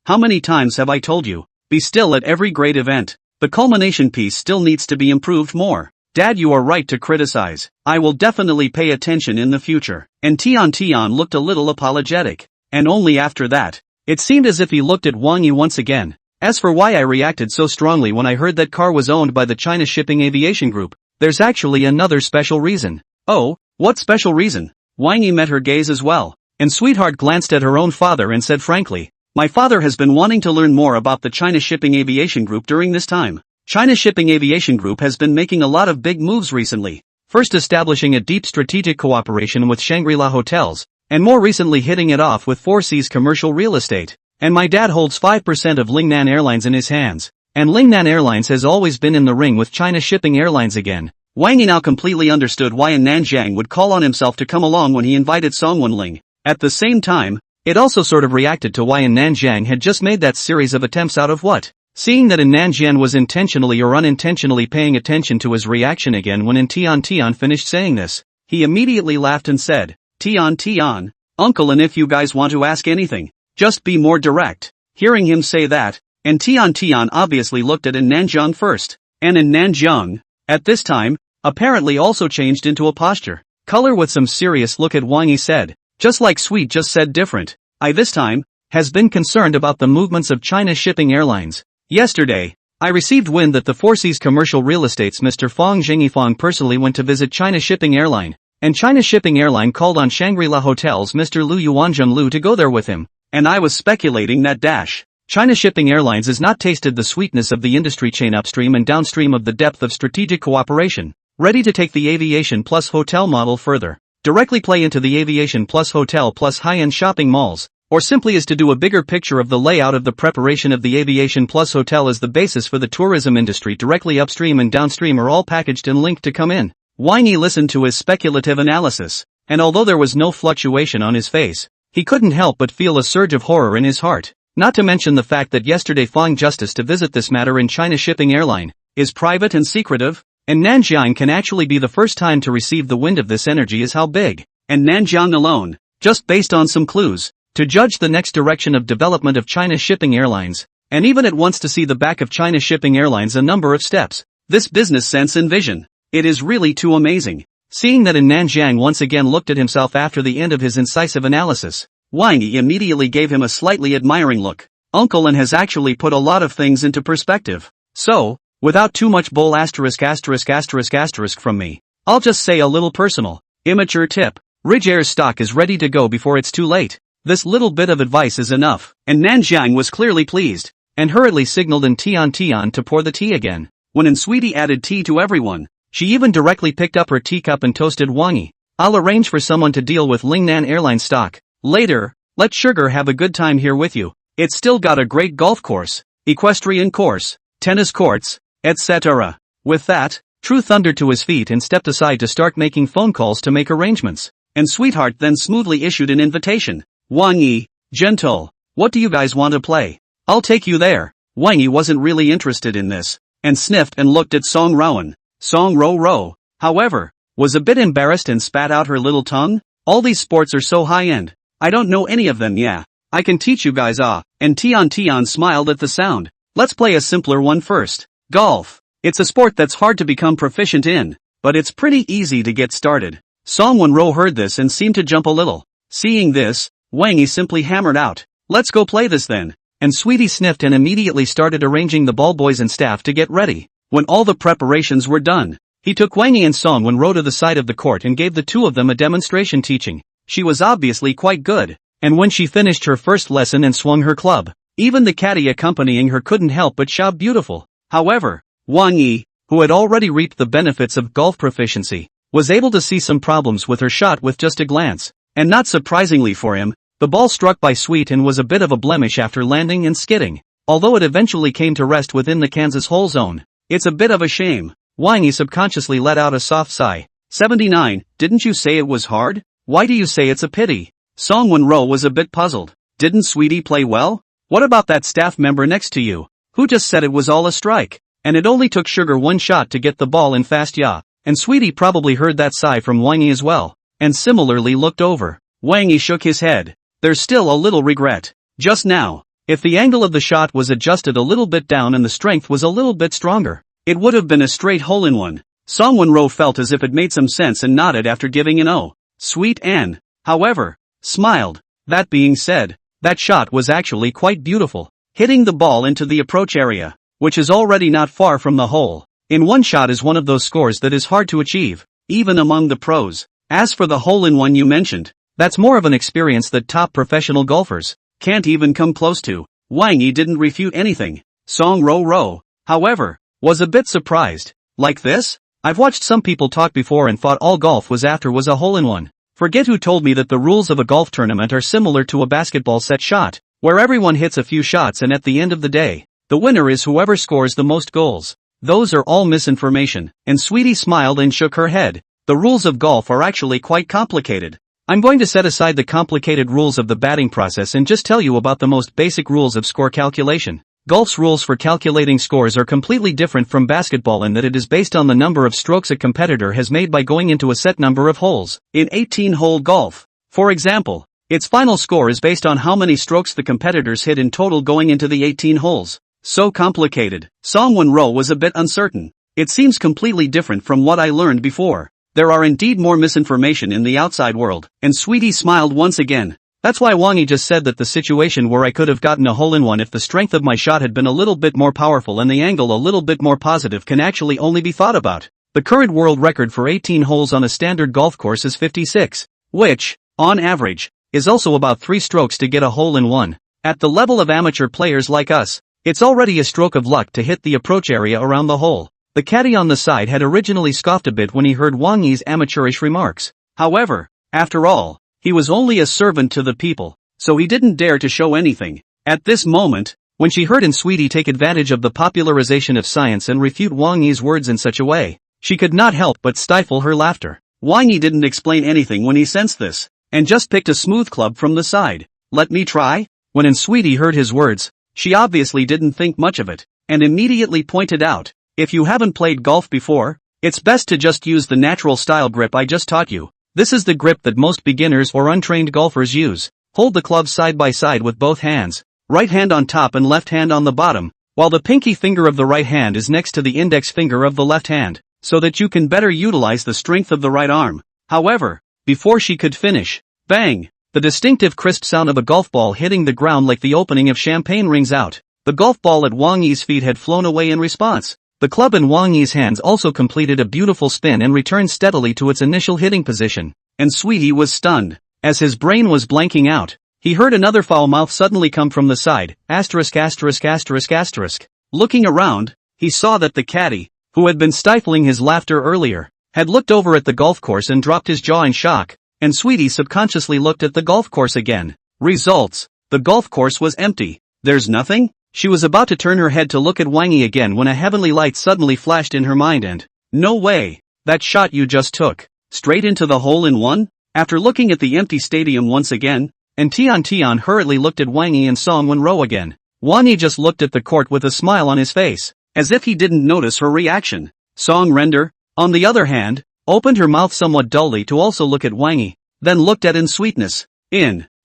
how many times have I told you? Be still at every great event. The culmination piece still needs to be improved more. Dad, you are right to criticize. I will definitely pay attention in the future. And Tian looked a little apologetic. And only after that, it seemed as if he looked at Wang Yi once again. As for why I reacted so strongly when I heard that car was owned by the China Shipping Aviation Group, there's actually another special reason. Oh, what special reason? Wang Yi met her gaze as well, and Sweetheart glanced at her own father and said frankly, my father has been wanting to learn more about the China Shipping Aviation Group during this time. China Shipping Aviation Group has been making a lot of big moves recently, first establishing a deep strategic cooperation with Shangri-La Hotels, and more recently hitting it off with 4C's commercial real estate. And my dad holds 5% of Lingnan Airlines in his hands, and Lingnan Airlines has always been in the ring with China Shipping Airlines again. Wang Yi now completely understood why An Nanjiang would call on himself to come along when he invited Song Wenrou. At the same time, it also sort of reacted to why An Nanjiang had just made that series of attempts out of what? Seeing that An Nanjiang was intentionally or unintentionally paying attention to his reaction again when An Tian finished saying this, he immediately laughed and said, Tian, uncle, and if you guys want to ask anything, just be more direct. Hearing him say that, and Tian obviously looked at An Nanjiang first, and An Nanjiang, at this time, apparently also changed into a posture color with some serious look at Wang Yi said, just like Sweet just said different, I this time, has been concerned about the movements of China Shipping Airlines. Yesterday, I received wind that the 4C's commercial real estate's Mr. Fong Jingyifang personally went to visit China Shipping Airline, and China Shipping Airline called on Shangri-La Hotel's Mr. Lu Yuanzhen Lu to go there with him, and I was speculating that China Shipping Airlines has not tasted the sweetness of the industry chain upstream and downstream of the depth of strategic cooperation, ready to take the aviation plus hotel model further, directly play into the aviation plus hotel plus high-end shopping malls, or simply is to do a bigger picture of the layout of the preparation of the aviation plus hotel as the basis for the tourism industry directly upstream and downstream are all packaged and linked to come in. Wang Yi listened to his speculative analysis, and although there was no fluctuation on his face, he couldn't help but feel a surge of horror in his heart, not to mention the fact that yesterday Fong Justice to visit this matter in China Shipping Airline is private and secretive, and Nanjiang can actually be the first time to receive the wind of this energy is how big, and Nanjiang alone, just based on some clues, to judge the next direction of development of China Shipping Airlines, and even at once to see the back of China Shipping Airlines a number of steps. This business sense and vision. It is really too amazing. Seeing that An Nanjiang once again looked at himself after the end of his incisive analysis, Wang Yi immediately gave him a slightly admiring look. Uncle An has actually put a lot of things into perspective. So, without too much bull **** from me, I'll just say a little personal, immature tip. Ridge stock is ready to go before it's too late. This little bit of advice is enough, and Nanjiang was clearly pleased, and hurriedly signaled An Tian to pour the tea again. When An Sweetie added tea to everyone, she even directly picked up her teacup and toasted Wang Yi. I'll arrange for someone to deal with Lingnan Airline stock. Later, let Sugar have a good time here with you. It's still got a great golf course, equestrian course, tennis courts, etc. With that, True thundered to his feet and stepped aside to start making phone calls to make arrangements, and Sweetheart then smoothly issued an invitation. Wang Yi, gentle, what do you guys want to play? I'll take you there. Wang Yi wasn't really interested in this, and sniffed and looked at Song Wenrou. Song Wenrou, however, was a bit embarrassed and spat out her little tongue. All these sports are so high-end. I don't know any of them. Yeah, I can teach you guys. And Tian smiled at the sound. Let's play a simpler one first. Golf. It's a sport that's hard to become proficient in, but it's pretty easy to get started. Song Wenrou heard this and seemed to jump a little. Seeing this, Wang Yi simply hammered out, let's go play this then. And Sweetie sniffed and immediately started arranging the ball boys and staff to get ready. When all the preparations were done, he took Wang Yi and Song Wenrou to the side of the court and gave the two of them a demonstration teaching. She was obviously quite good, and when she finished her first lesson and swung her club, even the caddy accompanying her couldn't help but shout beautiful. However, Wang Yi, who had already reaped the benefits of golf proficiency, was able to see some problems with her shot with just a glance, and not surprisingly for him, the ball struck by Sweet and was a bit of a blemish after landing and skidding, although it eventually came to rest within the Kansas hole zone. It's a bit of a shame. Wang Yi subconsciously let out a soft sigh. 79, didn't you say it was hard? Why do you say it's a pity? Song Wenrou was a bit puzzled. Didn't Sweetie play well? What about that staff member next to you? Who just said it was all a strike? And it only took Sugar one shot to get the ball in fast, yeah. And Sweetie probably heard that sigh from Wang Yi as well, and similarly looked over. Wang Yi shook his head. There's still a little regret. Just now, if the angle of the shot was adjusted a little bit down and the strength was a little bit stronger, it would have been a straight hole-in-one. Song Wenrou felt as if it made some sense and nodded after giving an "oh, sweet Anne," however, smiled. That being said, that shot was actually quite beautiful, hitting the ball into the approach area, which is already not far from the hole. In one shot is one of those scores that is hard to achieve, even among the pros. As for the hole-in-one you mentioned, that's more of an experience that top professional golfers can't even come close to. Wang Yi didn't refute anything. Song Wenrou, however, was a bit surprised. Like this? I've watched some people talk before and thought all golf was after was a hole-in-one. Forget who told me that the rules of a golf tournament are similar to a basketball set shot, where everyone hits a few shots and at the end of the day, the winner is whoever scores the most goals. Those are all misinformation. And Sweetie smiled and shook her head. The rules of golf are actually quite complicated. I'm going to set aside the complicated rules of the batting process and just tell you about the most basic rules of score calculation. Golf's rules for calculating scores are completely different from basketball in that it is based on the number of strokes a competitor has made by going into a set number of holes. In 18-hole golf, for example, its final score is based on how many strokes the competitors hit in total going into the 18 holes. So complicated. Song Wenrou was a bit uncertain. It seems completely different from what I learned before. There are indeed more misinformation in the outside world. And Sweetie smiled once again. That's why Wang Yi just said that the situation where I could have gotten a hole-in-one if the strength of my shot had been a little bit more powerful and the angle a little bit more positive can actually only be thought about. The current world record for 18 holes on a standard golf course is 56, which, on average, is also about 3 strokes to get a hole-in-one. At the level of amateur players like us, it's already a stroke of luck to hit the approach area around the hole. The caddy on the side had originally scoffed a bit when he heard Wang Yi's amateurish remarks. However, after all, he was only a servant to the people, so he didn't dare to show anything. At this moment, when she heard Sweetie take advantage of the popularization of science and refute Wang Yi's words in such a way, she could not help but stifle her laughter. Wang Yi didn't explain anything when he sensed this, and just picked a smooth club from the side. Let me try? When Sweetie heard his words, she obviously didn't think much of it, and immediately pointed out, if you haven't played golf before, it's best to just use the natural style grip I just taught you. This is the grip that most beginners or untrained golfers use. Hold the club side by side with both hands, right hand on top and left hand on the bottom, while the pinky finger of the right hand is next to the index finger of the left hand, so that you can better utilize the strength of the right arm. However, before she could finish, bang! The distinctive crisp sound of a golf ball hitting the ground like the opening of champagne rings out. The golf ball at Wang Yi's feet had flown away in response. The club in Wang Yi's hands also completed a beautiful spin and returned steadily to its initial hitting position. And Sweetie was stunned. As his brain was blanking out, he heard another foul mouth suddenly come from the side. Asterisk asterisk asterisk asterisk. Looking around, he saw that the caddy, who had been stifling his laughter earlier, had looked over at the golf course and dropped his jaw in shock, and Sweetie subconsciously looked at the golf course again. Results: the golf course was empty. There's nothing? She was about to turn her head to look at Wang Yi again when a heavenly light suddenly flashed in her mind and, no way, that shot you just took, straight into the hole-in-one? After looking at the empty stadium once again, and Tian hurriedly looked at Wang Yi and Song Wenrou again. Wang Yi just looked at the court with a smile on his face, as if he didn't notice her reaction. Song Wenrou, on the other hand, opened her mouth somewhat dully to also look at Wang Yi, then looked at Sweetness.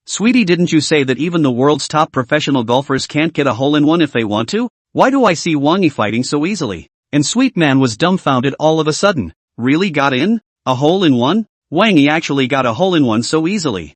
Sweetie, didn't you say that even the world's top professional golfers can't get a hole-in-one if they want to? Why do I see Wang Yi fighting so easily? And Sweet Man was dumbfounded all of a sudden. Really got in? A hole-in-one? Wang Yi actually got a hole-in-one so easily.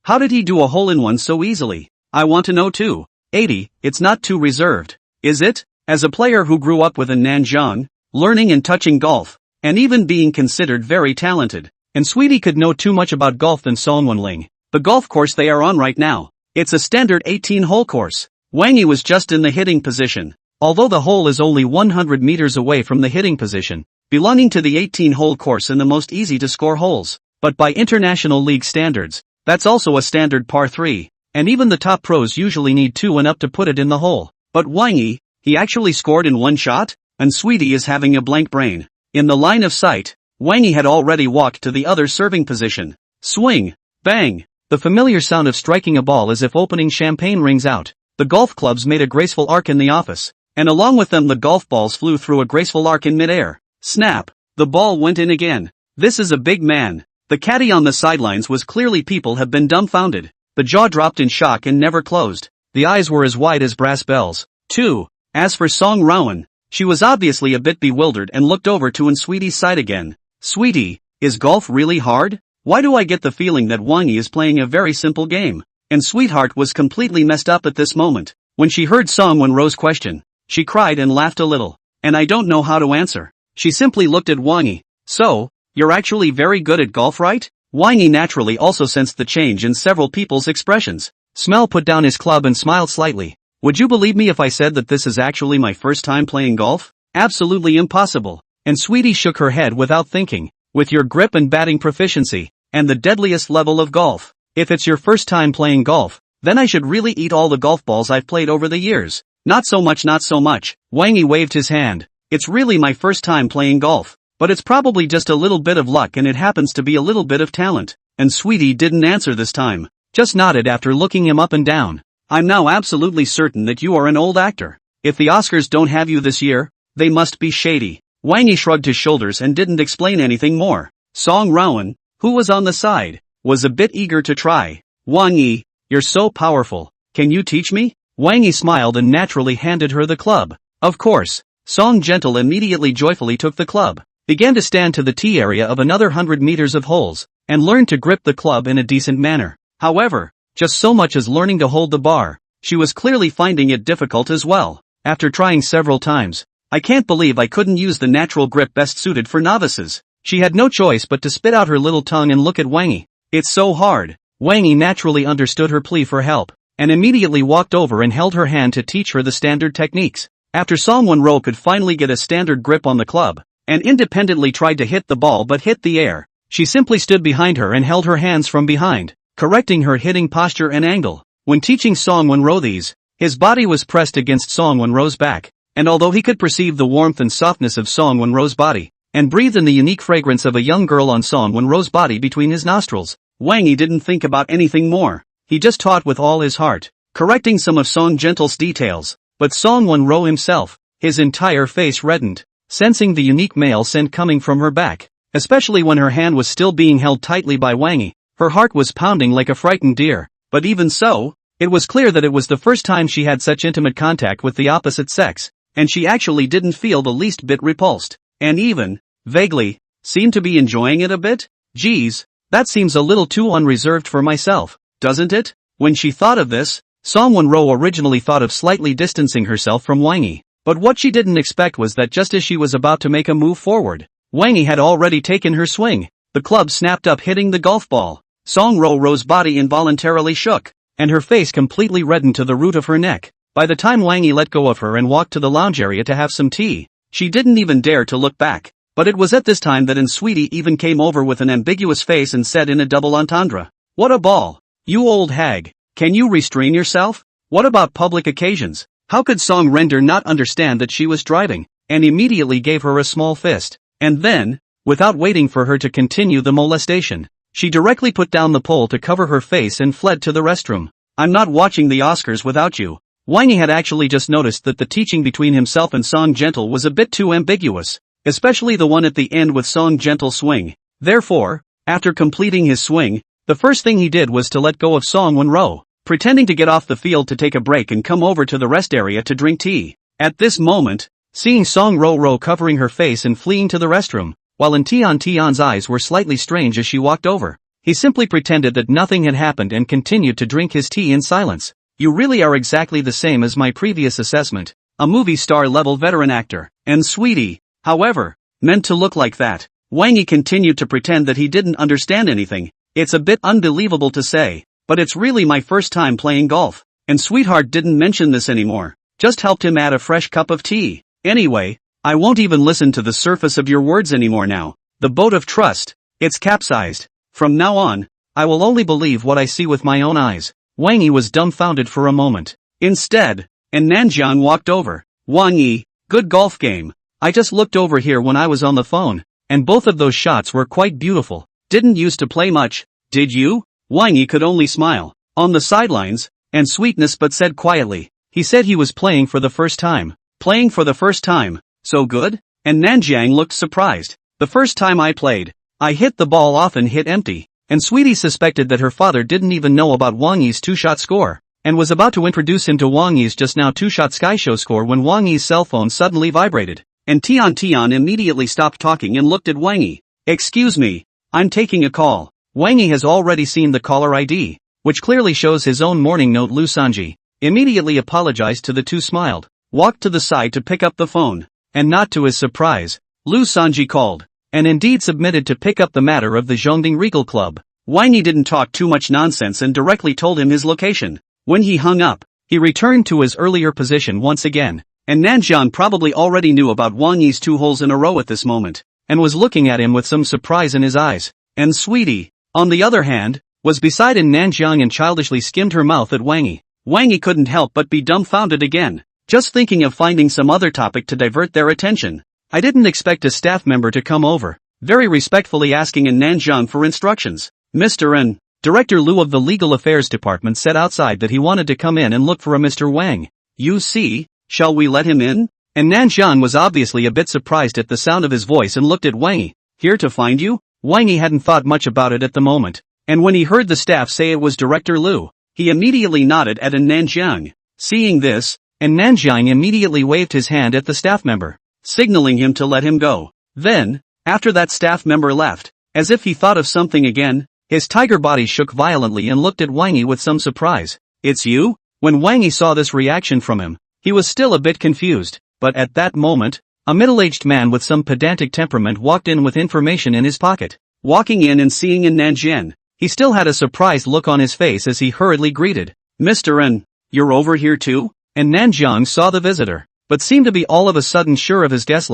How did he do a hole-in-one so easily? I want to know too. 80, it's not too reserved, is it? As a player who grew up with in Nanjing, learning and touching golf, and even being considered very talented, and Sweetie could know too much about golf than Song Wenling. The golf course they are on right now, it's a standard 18-hole course. Wang Yi was just in the hitting position, although the hole is only 100 meters away from the hitting position, belonging to the 18-hole course and the most easy-to-score holes. But by international league standards, that's also a standard par 3, and even the top pros usually need 2 and up to put it in the hole. But Wang Yi, he actually scored in one shot? And Sweetie is having a blank brain. In the line of sight, Wang Yi had already walked to the other serving position. Swing! Bang! The familiar sound of striking a ball as if opening champagne rings out. the golf clubs made a graceful arc in the office, and along with them the golf balls flew through a graceful arc in midair. Snap! The ball went in again. This is a big man. The caddy on the sidelines was clearly people have been dumbfounded. The jaw dropped in shock and never closed. The eyes were as wide as brass bells. 2. As for Song Wenrou, she was obviously a bit bewildered and looked over to Sweetie's side again. Sweetie, is golf really hard? Why do I get the feeling that Wang Yi is playing a very simple game? And Sweetheart was completely messed up at this moment. When she heard Song Wenrou's question, she cried and laughed a little. And I don't know how to answer. She simply looked at Wang Yi. So, you're actually very good at golf, right? Wang Yi naturally also sensed the change in several people's expressions. Smell put down his club and smiled slightly. Would you believe me if I said that this is actually my first time playing golf? Absolutely impossible. And Sweetie shook her head without thinking. With your grip and batting proficiency, and the deadliest level of golf, if it's your first time playing golf, then I should really eat all the golf balls I've played over the years. Not so much, not so much. Wang Yi waved his hand. It's really my first time playing golf, but it's probably just a little bit of luck and it happens to be a little bit of talent. And Sweetie didn't answer this time, just nodded after looking him up and down. I'm now absolutely certain that you are an old actor. If the Oscars don't have you this year, they must be shady. Wang Yi shrugged his shoulders and didn't explain anything more. Song Wenrou, who was on the side, was a bit eager to try. Wang Yi, you're so powerful. Can you teach me? Wang Yi smiled and naturally handed her the club. Of course. Song Gentle immediately joyfully took the club, began to stand to the tee area of another 100 meters of holes, and learned to grip the club in a decent manner. However, just so much as learning to hold the bar, she was clearly finding it difficult as well. After trying several times, I can't believe I couldn't use the natural grip best suited for novices. She had no choice but to spit out her little tongue and look at Wang Yi. It's so hard. Wang Yi naturally understood her plea for help, and immediately walked over and held her hand to teach her the standard techniques. After Song Wenrou could finally get a standard grip on the club, and independently tried to hit the ball but hit the air, she simply stood behind her and held her hands from behind, correcting her hitting posture and angle. When teaching Song Wenrou these, his body was pressed against Song Wenrou's back, and although he could perceive the warmth and softness of Song Wenrou's body, and breathed in the unique fragrance of a young girl on Song Wenrou's body between his nostrils, Wang Yi didn't think about anything more. He just taught with all his heart, correcting some of Song Gentle's details. But Song Wenrou himself, his entire face reddened, sensing the unique male scent coming from her back, especially when her hand was still being held tightly by Wang Yi. Her heart was pounding like a frightened deer, but even so, it was clear that it was the first time she had such intimate contact with the opposite sex, and she actually didn't feel the least bit repulsed, and even, vaguely, seemed to be enjoying it a bit. Geez, that seems a little too unreserved for myself, doesn't it? When she thought of this, Song Wenrou originally thought of slightly distancing herself from Wang Yi, but what she didn't expect was that just as she was about to make a move forward, Wang Yi had already taken her swing. The club snapped up hitting the golf ball. Song Wenrou's body involuntarily shook, and her face completely reddened to the root of her neck. By the time Wang Yi let go of her and walked to the lounge area to have some tea, she didn't even dare to look back. But it was at this time that Sweetie even came over with an ambiguous face and said in a double entendre, "What a ball! You old hag! Can you restrain yourself? What about public occasions?" How could Song Wenrou not understand that she was driving, and immediately gave her a small fist. And then, without waiting for her to continue the molestation, she directly put down the pole to cover her face and fled to the restroom. I'm not watching the Oscars without you. Wang Yi had actually just noticed that the teaching between himself and Song Gentle was a bit too ambiguous, especially the one at the end with Song Gentle's swing. Therefore, after completing his swing, the first thing he did was to let go of Song Wenrou, pretending to get off the field to take a break and come over to the rest area to drink tea. At this moment, seeing Song Wenrou covering her face and fleeing to the restroom, while Tion's eyes were slightly strange as she walked over, he simply pretended that nothing had happened and continued to drink his tea in silence. You really are exactly the same as my previous assessment, a movie star level veteran actor. And Sweetie, however, meant to look like that. Wang Yi continued to pretend that he didn't understand anything. It's a bit unbelievable to say, but it's really my first time playing golf. And Sweetheart didn't mention this anymore, just helped him add a fresh cup of tea. Anyway, I won't even listen to the surface of your words anymore now. The boat of trust, it's capsized. From now on, I will only believe what I see with my own eyes. Wang Yi was dumbfounded for a moment. Instead, and Nanjian walked over. Wang Yi, good golf game. I just looked over here when I was on the phone, and both of those shots were quite beautiful. Didn't used to play much, did you? Wang Yi could only smile. On the sidelines, and sweetness but said quietly. He said he was playing for the first time. Playing for the first time? So good? And Nanjiang looked surprised. The first time I played, I hit the ball off and hit empty. And Sweetie suspected that her father didn't even know about Wang Yi's two-shot score, and was about to introduce him to Wang Yi's just now two-shot sky show score when Wang Yi's cell phone suddenly vibrated. And Tian immediately stopped talking and looked at Wang Yi. Excuse me, I'm taking a call. Wang Yi has already seen the caller ID, which clearly shows his own morning note. Lu Sanji immediately apologized to the two, smiled, walked to the side to pick up the phone, and not to his surprise, Lu Sanji called, and indeed submitted to pick up the matter of the Zhongding Regal Club. Wang Yi didn't talk too much nonsense and directly told him his location. When he hung up, he returned to his earlier position once again, and Nanjiang probably already knew about Wang Yi's 2 holes in a row at this moment, and was looking at him with some surprise in his eyes. And Sweetie, on the other hand, was beside Nanjiang and childishly skimmed her mouth at Wang Yi. Wang Yi couldn't help but be dumbfounded again, just thinking of finding some other topic to divert their attention. I didn't expect a staff member to come over, very respectfully asking Nanjiang for instructions. Mr. N. Director Lu of the Legal Affairs Department said outside that he wanted to come in and look for a Mr. Wang. You see, shall we let him in? And Nanjiang was obviously a bit surprised at the sound of his voice and looked at Wang Yi. Here to find you? Wang Yi hadn't thought much about it at the moment, and when he heard the staff say it was Director Lu, he immediately nodded at Nanjiang. Seeing this, and Nanjiang immediately waved his hand at the staff member, signaling him to let him go. Then, after that staff member left, as if he thought of something again, his tiger body shook violently and looked at Wang Yi with some surprise. It's you? When Wang Yi saw this reaction from him, he was still a bit confused, but at that moment, a middle-aged man with some pedantic temperament walked in with information in his pocket. Walking in and seeing Nanjiang, he still had a surprised look on his face as he hurriedly greeted, Mr. N, you're over here too? And Nanjiang saw the visitor, but seemed to be all of a sudden sure of his guess,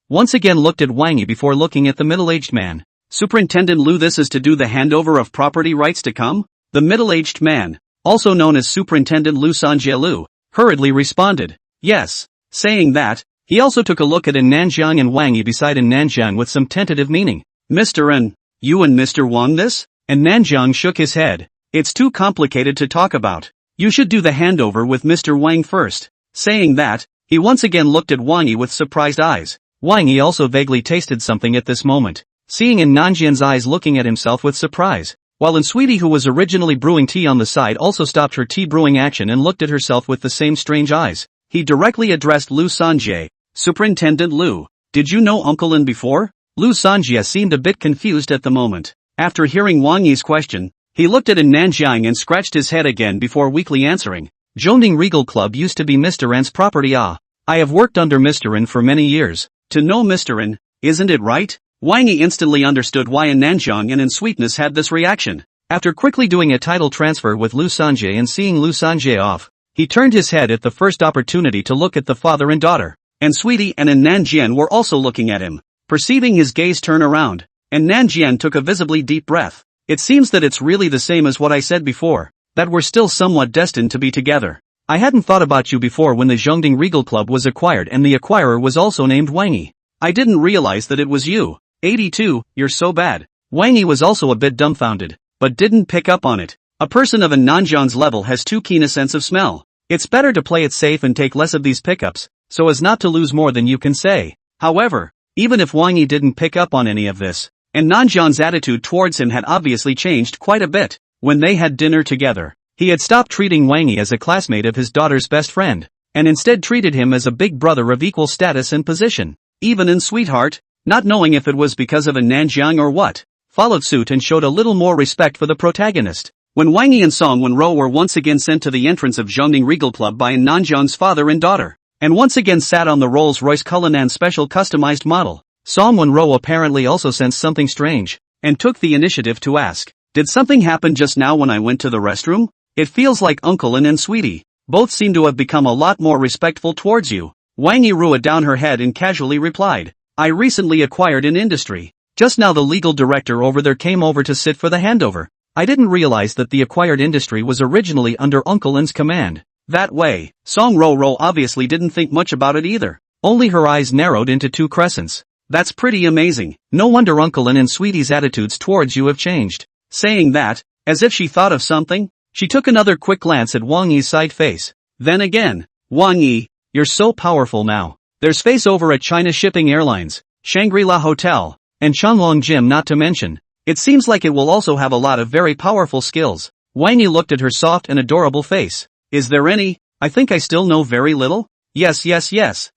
once again looked at Wang Yi before looking at the middle-aged man. Superintendent Lu, this is to do the handover of property rights to come? The middle-aged man, also known as Superintendent Lu Sanjie Lu, hurriedly responded, yes. Saying that, he also took a look at Nanjiang and Wang Yi beside Nanjiang with some tentative meaning. Mr. N, you and Mr. Wang this? And Nanjiang shook his head. It's too complicated to talk about. You should do the handover with Mr. Wang first. Saying that, he once again looked at Wang Yi with surprised eyes. Wang Yi also vaguely tasted something at this moment, seeing Nanjiang's eyes looking at himself with surprise, while Sweetie, who was originally brewing tea on the side, also stopped her tea brewing action and looked at herself with the same strange eyes. He directly addressed Lu Sanjie. Superintendent Lu, did you know Uncle Lin before? Lu Sanjie seemed a bit confused at the moment. After hearing Wang Yi's question, he looked at Nanjiang and scratched his head again before weakly answering. Zhongding Regal Club used to be Mr. N's property. I have worked under Mr. N for many years. To know Mr. N, isn't it right? Wang Yi instantly understood why Nanjiang and Sweetness had this reaction. After quickly doing a title transfer with Lu Sanjie and seeing Lu Sanjie off, he turned his head at the first opportunity to look at the father and daughter. And Sweetie and Nanjiang were also looking at him. Perceiving his gaze turn around, and Nanjiang took a visibly deep breath. It seems that it's really the same as what I said before, that we're still somewhat destined to be together. I hadn't thought about you before when the Zhongding Regal Club was acquired and the acquirer was also named Wang Yi. I didn't realize that it was you. 82, you're so bad. Wang Yi was also a bit dumbfounded, but didn't pick up on it. A person of Nanjiang's level has too keen a sense of smell. It's better to play it safe and take less of these pickups, so as not to lose more than you can say. However, even if Wang Yi didn't pick up on any of this, and Nanjiang's attitude towards him had obviously changed quite a bit, when they had dinner together, he had stopped treating Wang Yi as a classmate of his daughter's best friend, and instead treated him as a big brother of equal status and position. Even Sweetheart, not knowing if it was because of Nanjiang or what, followed suit and showed a little more respect for the protagonist. When Wang Yi and Song Wenrou were once again sent to the entrance of Zhongding Regal Club by Nanjiang's father and daughter, and once again sat on the Rolls-Royce Cullinan special customized model, Song Wenrou apparently also sensed something strange, and took the initiative to ask, did something happen just now when I went to the restroom? It feels like Uncle and Sweetie both seem to have become a lot more respectful towards you. Wang Yi rolled down her head and casually replied, I recently acquired an industry. Just now the legal director over there came over to sit for the handover. I didn't realize that the acquired industry was originally under Uncle N's command. That way, Song Wenrou obviously didn't think much about it either. Only her eyes narrowed into 2 crescents. That's pretty amazing. No wonder Uncle N and Sweetie's attitudes towards you have changed. Saying that, as if she thought of something, She took another quick glance at Wang Yi's side face. Then again, Wang Yi, you're so powerful now. There's face over at China Shipping Airlines, Shangri-La Hotel, and Shanglong Gym not to mention. It seems like it will also have a lot of very powerful skills. Wang Yi looked at her soft and adorable face. Is there any? I think I still know very little. Yes.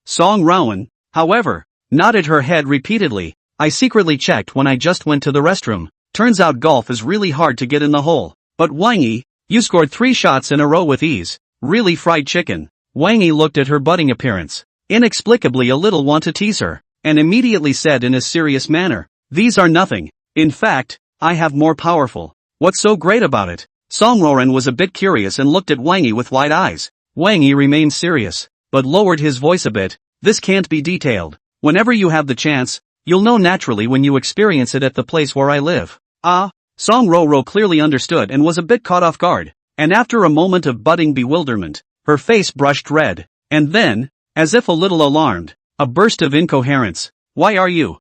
Song Wenrou, however, nodded her head repeatedly. I secretly checked when I just went to the restroom. Turns out golf is really hard to get in the hole. But Wang Yi, you scored 3 shots in a row with ease. Really fried chicken. Wang Yi looked at her budding appearance, inexplicably a little want to tease her, and immediately said in a serious manner, these are nothing. In fact, I have more powerful. What's so great about it? Song Wenrou was a bit curious and looked at Wang Yi with wide eyes. Wang Yi remained serious, but lowered his voice a bit. This can't be detailed. Whenever you have the chance, you'll know naturally when you experience it at the place where I live. Ah, Song Wenrou clearly understood and was a bit caught off guard, and after a moment of budding bewilderment, her face brushed red, and then, as if a little alarmed, a burst of incoherence. Why are you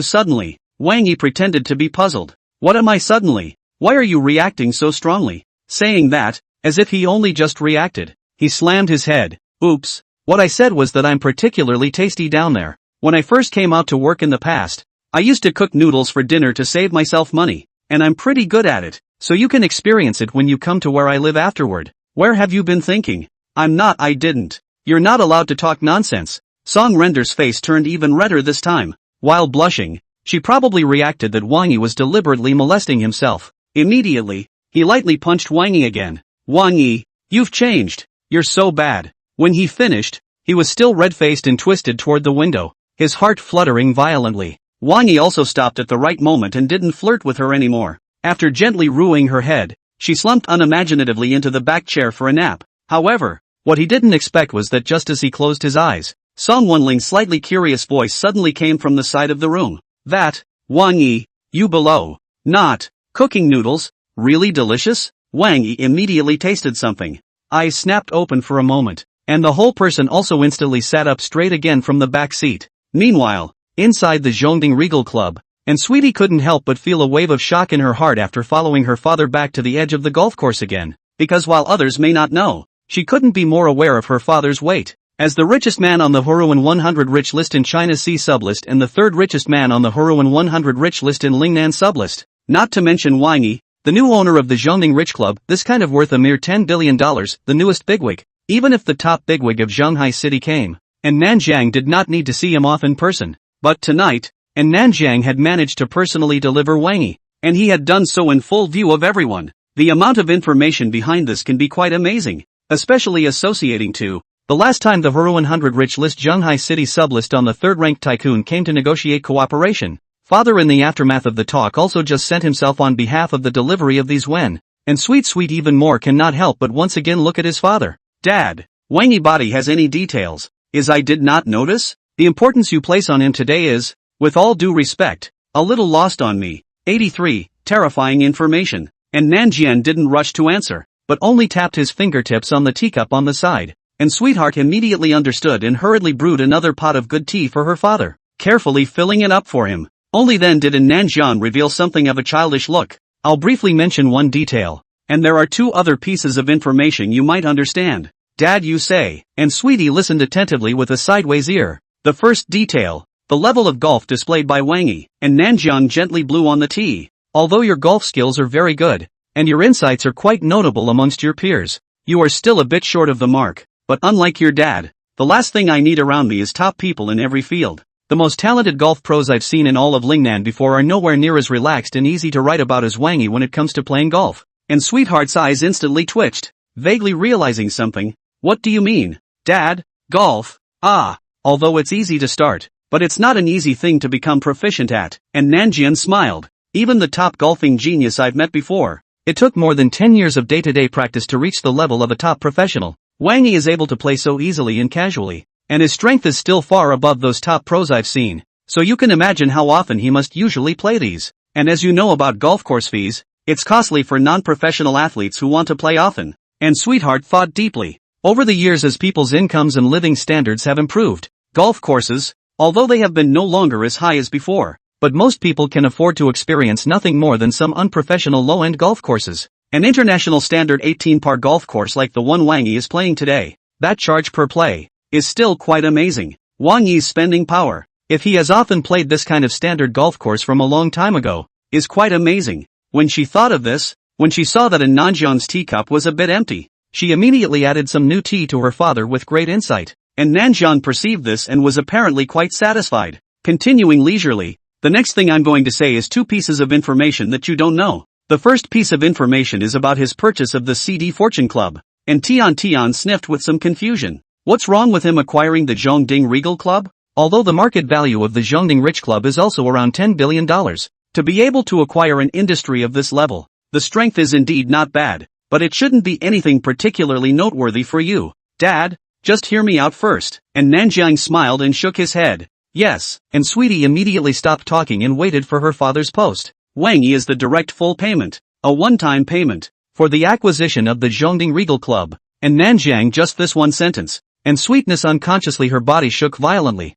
suddenly? Wang Yi pretended to be puzzled. What am I suddenly? Why are you reacting so strongly? Saying that, as if he only just reacted, he slammed his head. Oops, what I said was that I'm particularly tasty down there. When I first came out to work in the past, I used to cook noodles for dinner to save myself money, and I'm pretty good at it, so you can experience it when you come to where I live afterward. Where have you been thinking? I didn't. You're not allowed to talk nonsense. Song Wenrou's face turned even redder this time. While blushing, she probably reacted that Wang Yi was deliberately molesting himself. Immediately, he lightly punched Wang Yi again. Wang Yi, you've changed. You're so bad. When he finished, he was still red-faced and twisted toward the window, his heart fluttering violently. Wang Yi also stopped at the right moment and didn't flirt with her anymore. After gently ruining her head, she slumped unimaginatively into the back chair for a nap. However, what he didn't expect was that just as he closed his eyes, Song Wenrou's slightly curious voice suddenly came from the side of the room. That, Wang Yi, you below. Not. Cooking noodles? Really delicious? Wang Yi immediately tasted something. Eyes snapped open for a moment, and the whole person also instantly sat up straight again from the back seat. Meanwhile, inside the Zhongding Regal Club, and Sweetie couldn't help but feel a wave of shock in her heart after following her father back to the edge of the golf course again, because while others may not know, she couldn't be more aware of her father's weight. As the richest man on the Huruan 100 rich list in China's C sublist and the third richest man on the Huruan 100 rich list in Lingnan sublist. Not to mention Wang Yi, the new owner of the Zhongding Rich Club, this kind of worth a mere $10 billion, the newest bigwig. Even if the top bigwig of Shanghai City came, and Nanjiang did not need to see him off in person. But tonight, and Nanjiang had managed to personally deliver Wang Yi, and he had done so in full view of everyone. The amount of information behind this can be quite amazing, especially associating to the last time the Huru 100 rich list Shanghai City sublist on the third-ranked tycoon came to negotiate cooperation. Father in the aftermath of the talk also just sent himself on behalf of the delivery of these Wen, and sweet even more cannot help but once again look at his father. Dad, Wang Yi body has any details? Is I did not notice? The importance you place on him today is, with all due respect, a little lost on me. 83, terrifying information. And Nanjian didn't rush to answer, but only tapped his fingertips on the teacup on the side, and Sweetheart immediately understood and hurriedly brewed another pot of good tea for her father, carefully filling it up for him. Only then did Nanjian reveal something of a childish look. I'll briefly mention one detail, and there are 2 other pieces of information you might understand. Dad, you say, and Sweetie listened attentively with a sideways ear. The first detail, the level of golf displayed by Wang Yi, and Nanjian gently blew on the tee. Although your golf skills are very good, and your insights are quite notable amongst your peers, you are still a bit short of the mark. But unlike your dad, the last thing I need around me is top people in every field. The most talented golf pros I've seen in all of Lingnan before are nowhere near as relaxed and easy to write about as Wang Yi when it comes to playing golf. And Sweetheart's eyes instantly twitched, vaguely realizing something. What do you mean, Dad? Golf? Ah, although it's easy to start, but it's not an easy thing to become proficient at. And Nanjian smiled. Even the top golfing genius I've met before, it took more than 10 years of day-to-day practice to reach the level of a top professional. Wang Yi is able to play so easily and casually, and his strength is still far above those top pros I've seen, so you can imagine how often he must usually play these. And as you know about golf course fees, it's costly for non-professional athletes who want to play often. And Sweetheart thought deeply. Over the years, as people's incomes and living standards have improved, golf courses, although they have been no longer as high as before, but most people can afford to experience nothing more than some unprofessional low-end golf courses. An international standard 18-par golf course like the one Wang Yi is playing today, that charge per play, is still quite amazing. Wang Yi's spending power, if he has often played this kind of standard golf course from a long time ago, is quite amazing. When she thought of this, when she saw that Nanjiang's teacup was a bit empty, she immediately added some new tea to her father with great insight, and Nanjiang perceived this and was apparently quite satisfied. Continuing leisurely, the next thing I'm going to say is two pieces of information that you don't know. The first piece of information is about his purchase of the CD Fortune Club, and Tian sniffed with some confusion. What's wrong with him acquiring the Zhongding Regal Club? Although the market value of the Zhongding Rich Club is also around $10 billion, to be able to acquire an industry of this level, the strength is indeed not bad, but it shouldn't be anything particularly noteworthy for you, Dad. Just hear me out first. And Nanjiang smiled and shook his head. Yes, and Sweetie immediately stopped talking and waited for her father's post. Wang Yi is the direct full payment, a one-time payment, for the acquisition of the Zhongding Regal Club, and Nanjiang just this one sentence, and Sweetness unconsciously her body shook violently.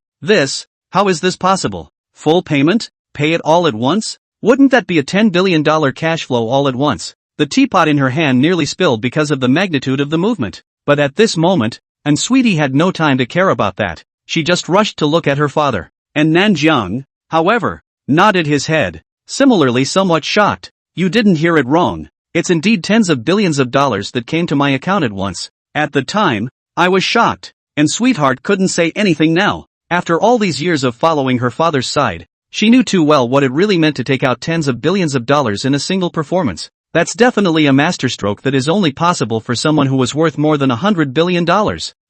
How is this possible? Full payment? Pay it all at once? Wouldn't that be a $10 billion cash flow all at once? The teapot in her hand nearly spilled because of the magnitude of the movement. But at this moment, and Sweetie had no time to care about that, she just rushed to look at her father. And Nanjiang, however, nodded his head, similarly somewhat shocked. You didn't hear it wrong. It's indeed tens of billions of dollars that came to my account at once. At the time, I was shocked, and Sweetheart couldn't say anything now. After all these years of following her father's side, she knew too well what it really meant to take out tens of billions of dollars in a single performance. That's definitely a masterstroke that is only possible for someone who was worth more than $100 billion.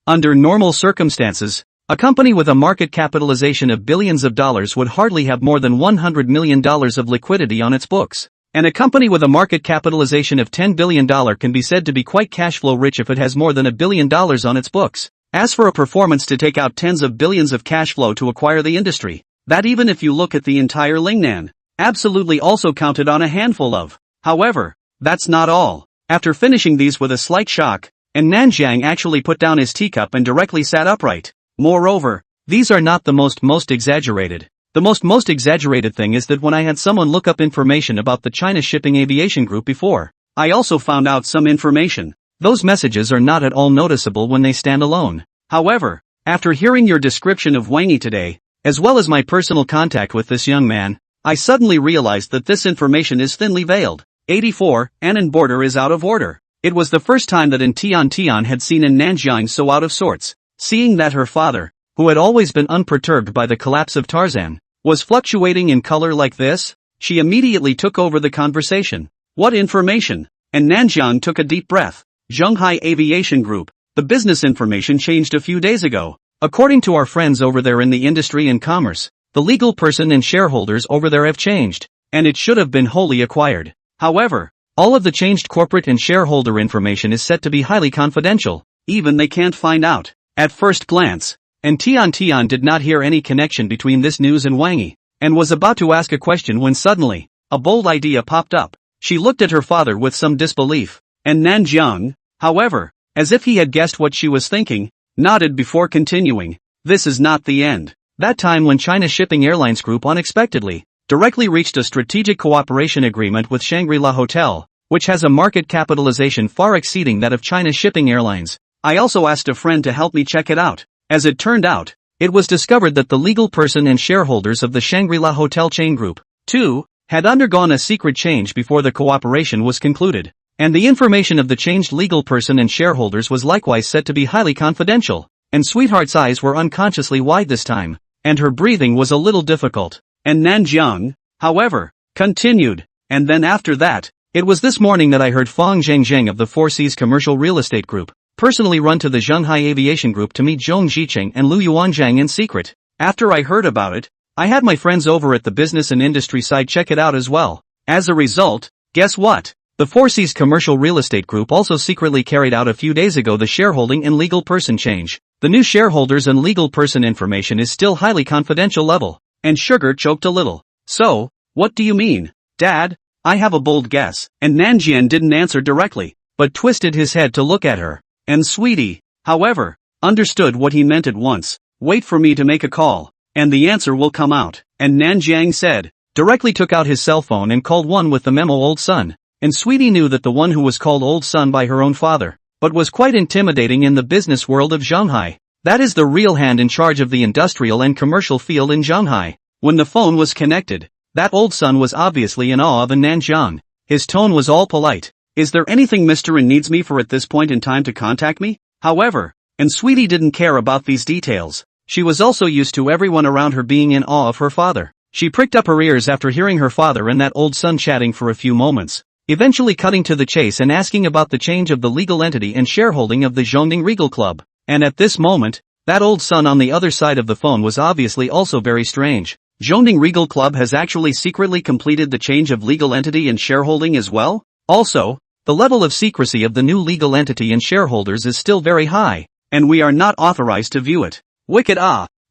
Under normal circumstances, a company with a market capitalization of billions of dollars would hardly have more than $100 million of liquidity on its books. And a company with a market capitalization of $10 billion can be said to be quite cash flow rich if it has more than $1 billion on its books. As for a performance to take out tens of billions of cash flow to acquire the industry, that even if you look at the entire Lingnan, absolutely also counted on a handful of. However, that's not all. After finishing these with a slight shock, and Nanjiang actually put down his teacup and directly sat upright. Moreover, these are not the most exaggerated. The most exaggerated thing is that when I had someone look up information about the China Shipping Aviation Group before, I also found out some information. Those messages are not at all noticeable when they stand alone. However, after hearing your description of Wang Yi today, as well as my personal contact with this young man, I suddenly realized that this information is thinly veiled. 84, Annan border is out of order. It was the first time that Tian had seen Nanjiang so out of sorts. Seeing that her father, who had always been unperturbed by the collapse of Tarzan, was fluctuating in color like this, she immediately took over the conversation. What information? And Nanjiang took a deep breath. Zhonghai Aviation Group. The business information changed a few days ago. According to our friends over there in the industry and commerce, the legal person and shareholders over there have changed, and it should have been wholly acquired. However, all of the changed corporate and shareholder information is set to be highly confidential. Even they can't find out. At first glance, and Tian did not hear any connection between this news and Wang Yi, and was about to ask a question when suddenly, a bold idea popped up. She looked at her father with some disbelief, and Nanjiang, however, as if he had guessed what she was thinking, nodded before continuing. This is not the end. That time when China Shipping Airlines Group unexpectedly, directly reached a strategic cooperation agreement with Shangri-La Hotel, which has a market capitalization far exceeding that of China Shipping Airlines. I also asked a friend to help me check it out. As it turned out, it was discovered that the legal person and shareholders of the Shangri-La Hotel chain group, too, had undergone a secret change before the cooperation was concluded. And the information of the changed legal person and shareholders was likewise set to be highly confidential. And Sweetheart's eyes were unconsciously wide this time, and her breathing was a little difficult. And Nanjiang, however, continued. And then after that, it was this morning that I heard Fang Zhengzheng of the Four Seas Commercial Real Estate Group personally run to the Zhonghai Aviation Group to meet Zhong Jicheng and Lu Yuanzhang in secret. After I heard about it, I had my friends over at the business and industry side check it out as well. As a result, guess what? The Four Seas Commercial Real Estate Group also secretly carried out a few days ago the shareholding and legal person change. The new shareholders and legal person information is still highly confidential level. And Sugar choked a little. So, what do you mean, Dad? I have a bold guess. And Nanjian didn't answer directly, but twisted his head to look at her. And Sweetie, however, understood what he meant at once. Wait for me to make a call, and the answer will come out. And Nanjiang said, directly took out his cell phone and called one with the memo old son. and Sweetie knew that the one who was called Old Son by her own father, but was quite intimidating in the business world of Shanghai. That is the real hand in charge of the industrial and commercial field in Shanghai. When the phone was connected, that Old Son was obviously in awe of Nanjiang. His tone was all polite. Is there anything Mr. N needs me for at this point in time to contact me? However, and Sweetie didn't care about these details. She was also used to everyone around her being in awe of her father. She pricked up her ears after hearing her father and that Old Son chatting for a few moments, eventually cutting to the chase and asking about the change of the legal entity and shareholding of the Zhongning Regal Club. And at this moment, that Old Son on the other side of the phone was obviously also very strange. Zhongning Regal Club has actually secretly completed the change of legal entity and shareholding as well? Also, the level of secrecy of the new legal entity and shareholders is still very high, and we are not authorized to view it. Wicked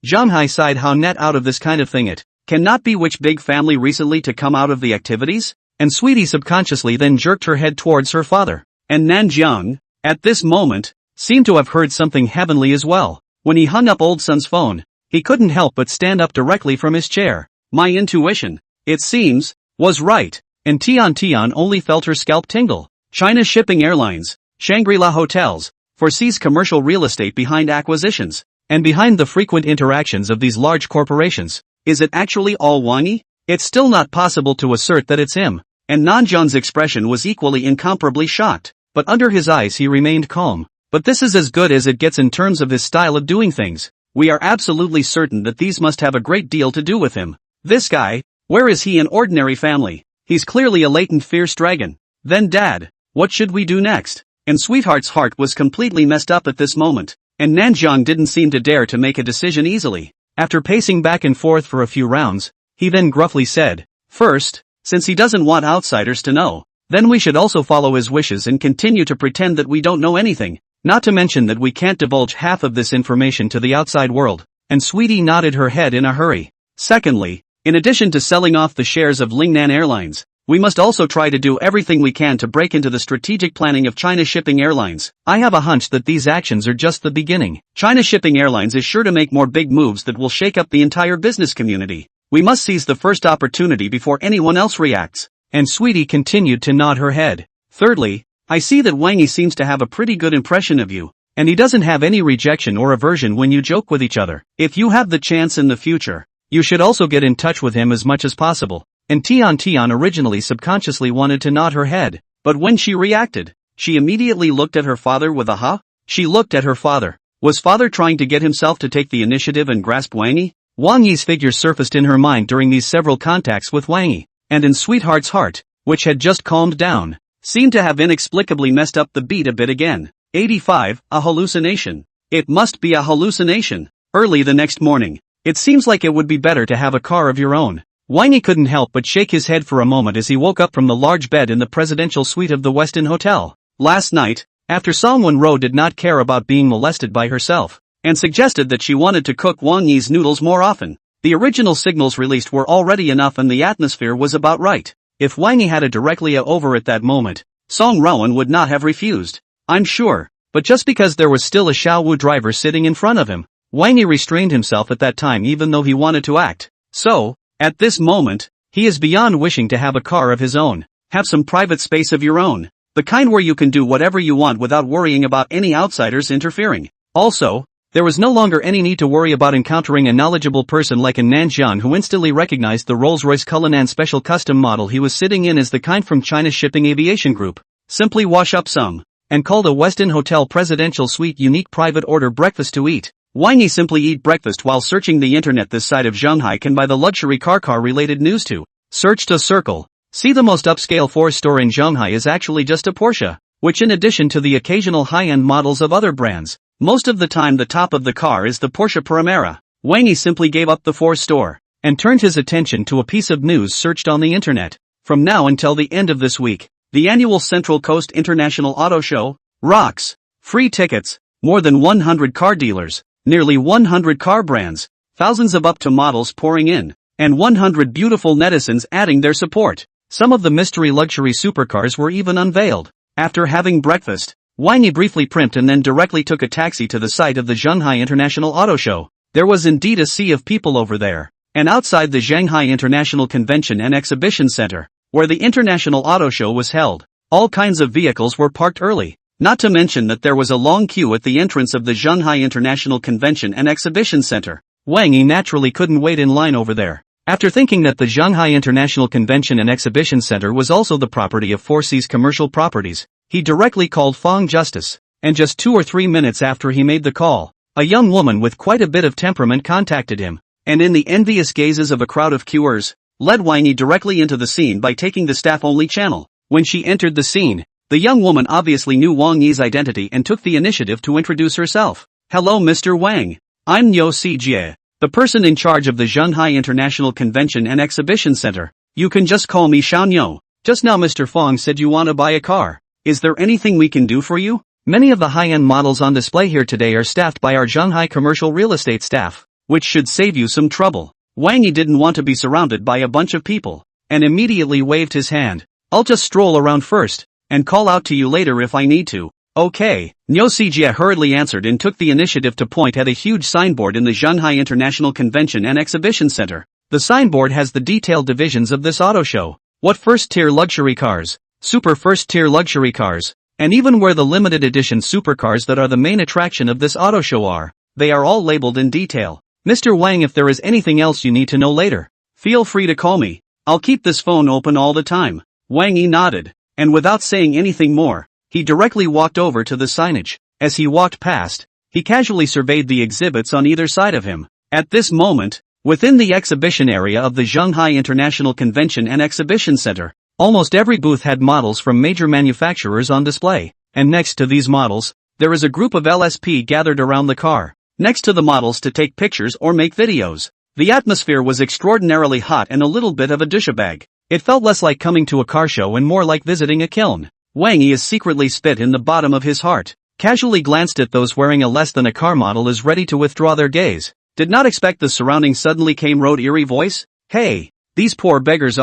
Shanghai sighed how net out of this kind of thing it cannot be which big family recently to come out of the activities? And Sweetie subconsciously then jerked her head towards her father. And Nanjiang, at this moment, seemed to have heard something heavenly as well. When he hung up Old Son's phone, he couldn't help but stand up directly from his chair. My intuition, it seems, was right, and Tian only felt her scalp tingle. China Shipping Airlines, Shangri-La Hotels, foresees commercial real estate behind acquisitions, and behind the frequent interactions of these large corporations. Is it actually all Wang Yi? It's still not possible to assert that it's him, and Nanjiang's expression was equally incomparably shocked, but under his eyes he remained calm. But this is as good as it gets in terms of his style of doing things. We are absolutely certain that these must have a great deal to do with him. This guy, where is he in ordinary family? He's clearly a latent fierce dragon. Then Dad, what should we do next? And Sweetheart's heart was completely messed up at this moment, and Nanjiang didn't seem to dare to make a decision easily. After pacing back and forth for a few rounds, he then gruffly said, first, since he doesn't want outsiders to know, then we should also follow his wishes and continue to pretend that we don't know anything. Not to mention that we can't divulge half of this information to the outside world. And Sweetie nodded her head in a hurry. Secondly, in addition to selling off the shares of Lingnan Airlines, we must also try to do everything we can to break into the strategic planning of China Shipping Airlines. I have a hunch that these actions are just the beginning. China Shipping Airlines is sure to make more big moves that will shake up the entire business community. We must seize the first opportunity before anyone else reacts. And Sweetie continued to nod her head. Thirdly, I see that Wang Yi seems to have a pretty good impression of you, and he doesn't have any rejection or aversion when you joke with each other. If you have the chance in the future, you should also get in touch with him as much as possible. And Tian originally subconsciously wanted to nod her head, but when she reacted, she immediately looked at her father with a huh? She looked at her father. Was father trying to get himself to take the initiative and grasp Wang Yi? Wang Yi's figure surfaced in her mind during these several contacts with Wang Yi, and in Sweetheart's heart, which had just calmed down, seemed to have inexplicably messed up the beat a bit again. 85, a hallucination. It must be a hallucination. Early the next morning, it seems like it would be better to have a car of your own. Wang Yi couldn't help but shake his head for a moment as he woke up from the large bed in the presidential suite of the Westin Hotel. Last night, after Song Wenrou did not care about being molested by herself, and suggested that she wanted to cook Wang Yi's noodles more often, the original signals released were already enough and the atmosphere was about right. If Wang Yi had a directly over at that moment, Song Wenrou would not have refused, I'm sure, but just because there was still a Xiaowu driver sitting in front of him, Wang Yi restrained himself at that time even though he wanted to act. So, at this moment, he is beyond wishing to have a car of his own, have some private space of your own, the kind where you can do whatever you want without worrying about any outsiders interfering. Also, there was no longer any need to worry about encountering a knowledgeable person like an Nanjiang who instantly recognized the Rolls-Royce Cullinan special custom model he was sitting in as the kind from China Shipping Aviation Group. Simply wash up some, and called a Westin Hotel Presidential Suite unique private order breakfast to eat. Wang Yi simply eat breakfast while searching the internet. This side of Shanghai can buy the luxury car related news to. Search to circle. See the most upscale Ford store in Shanghai is actually just a Porsche, which in addition to the occasional high-end models of other brands, most of the time the top of the car is the Porsche Panamera. Wang Yi simply gave up the Ford store, and turned his attention to a piece of news searched on the internet. From now until the end of this week, the annual Central Coast International Auto Show rocks. Free tickets, more than 100 car dealers, nearly 100 car brands, thousands of up-to models pouring in, and 100 beautiful netizens adding their support. Some of the mystery luxury supercars were even unveiled. After having breakfast, Wang Yi briefly primped and then directly took a taxi to the site of the Shanghai International Auto Show. There was indeed a sea of people over there, and outside the Shanghai International Convention and Exhibition Center, where the International Auto Show was held. All kinds of vehicles were parked early, not to mention that there was a long queue at the entrance of the Shanghai International Convention and Exhibition Center. Wang Yi naturally couldn't wait in line over there. After thinking that the Shanghai International Convention and Exhibition Center was also the property of 4C's commercial properties, he directly called Fong Justice, and just 2 or 3 minutes after he made the call, a young woman with quite a bit of temperament contacted him, and in the envious gazes of a crowd of queuers, led Wang Yi directly into the scene by taking the staff-only channel. When she entered the scene, the young woman obviously knew Wang Yi's identity and took the initiative to introduce herself. "Hello Mr. Wang. I'm Niu Sijie, the person in charge of the Shanghai International Convention and Exhibition Center. You can just call me Xiao Niu. Just now Mr. Fong said you want to buy a car. Is there anything we can do for you?" Many of the high-end models on display here today are staffed by our Shanghai commercial real estate staff, which should save you some trouble. Wang Yi didn't want to be surrounded by a bunch of people, and immediately waved his hand. "I'll just stroll around first, and call out to you later if I need to." "Okay," Niu Sijie hurriedly answered and took the initiative to point at a huge signboard in the Shanghai International Convention and Exhibition Center. The signboard has the detailed divisions of this auto show. What first-tier luxury cars, super first-tier luxury cars, and even where the limited edition supercars that are the main attraction of this auto show are, they are all labeled in detail. "Mr. Wang, if there is anything else you need to know later, feel free to call me. I'll keep this phone open all the time." Wang Yi nodded, and without saying anything more, he directly walked over to the signage. As he walked past, he casually surveyed the exhibits on either side of him. At this moment, within the exhibition area of the Shanghai International Convention and Exhibition Center, almost every booth had models from major manufacturers on display, and next to these models, there is a group of LSP gathered around the car, next to the models to take pictures or make videos. The atmosphere was extraordinarily hot and a little bit of a douchebag. It felt less like coming to a car show and more like visiting a kiln. Wang Yi is secretly spit in the bottom of his heart. Casually glanced at those wearing a less than a car model as ready to withdraw their gaze. Did not expect the surrounding suddenly came road eerie voice. "Hey, these poor beggars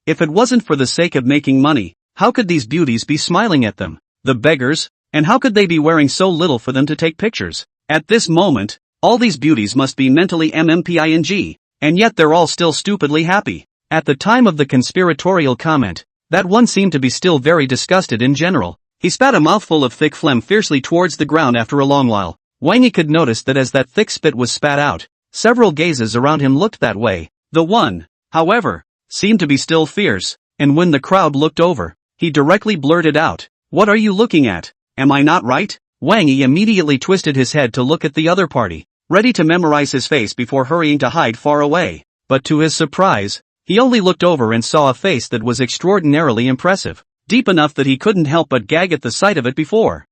if it wasn't for the sake of making money, how could these beauties be smiling at them? The beggars? And how could they be wearing so little for them to take pictures? At this moment, all these beauties must be mentally MMPING, and yet they're all still stupidly happy." At the time of the conspiratorial comment, that one seemed to be still very disgusted in general. He spat a mouthful of thick phlegm fiercely towards the ground after a long while. Wang Yi could notice that as that thick spit was spat out, several gazes around him looked that way. The one, however, seemed to be still fierce, and when the crowd looked over, he directly blurted out, "What are you looking at? Am I not right?" Wang Yi immediately twisted his head to look at the other party, ready to memorize his face before hurrying to hide far away. But to his surprise, he only looked over and saw a face that was extraordinarily impressive, deep enough that he couldn't help but gag at the sight of it before.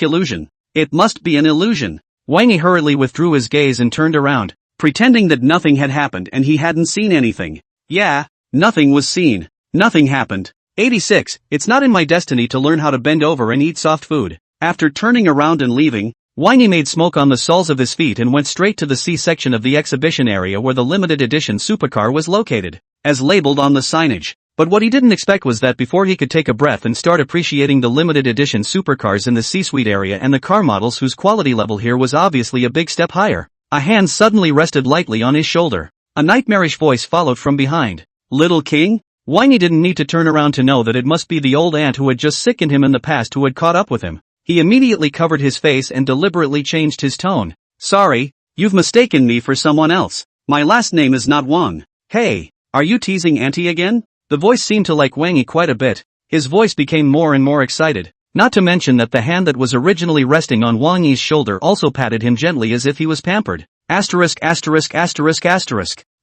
Illusion. It must be an illusion. Wang Yi hurriedly withdrew his gaze and turned around, pretending that nothing had happened and he hadn't seen anything. Yeah, nothing was seen. Nothing happened. 86. It's not in my destiny to learn how to bend over and eat soft food. After turning around and leaving, Wang Yi made smoke on the soles of his feet and went straight to the C section of the exhibition area where the limited edition supercar was located, as labeled on the signage. But what he didn't expect was that before he could take a breath and start appreciating the limited edition supercars in the C-suite area and the car models whose quality level here was obviously a big step higher, a hand suddenly rested lightly on his shoulder. A nightmarish voice followed from behind. "Little King?" Wang Yi didn't need to turn around to know that it must be the old aunt who had just sickened him in the past who had caught up with him. He immediately covered his face and deliberately changed his tone. "Sorry, you've mistaken me for someone else. My last name is not Wang." "Hey, are you teasing Auntie again?" The voice seemed to like Wang Yi quite a bit. His voice became more and more excited. Not to mention that the hand that was originally resting on Wang Yi's shoulder also patted him gently as if he was pampered.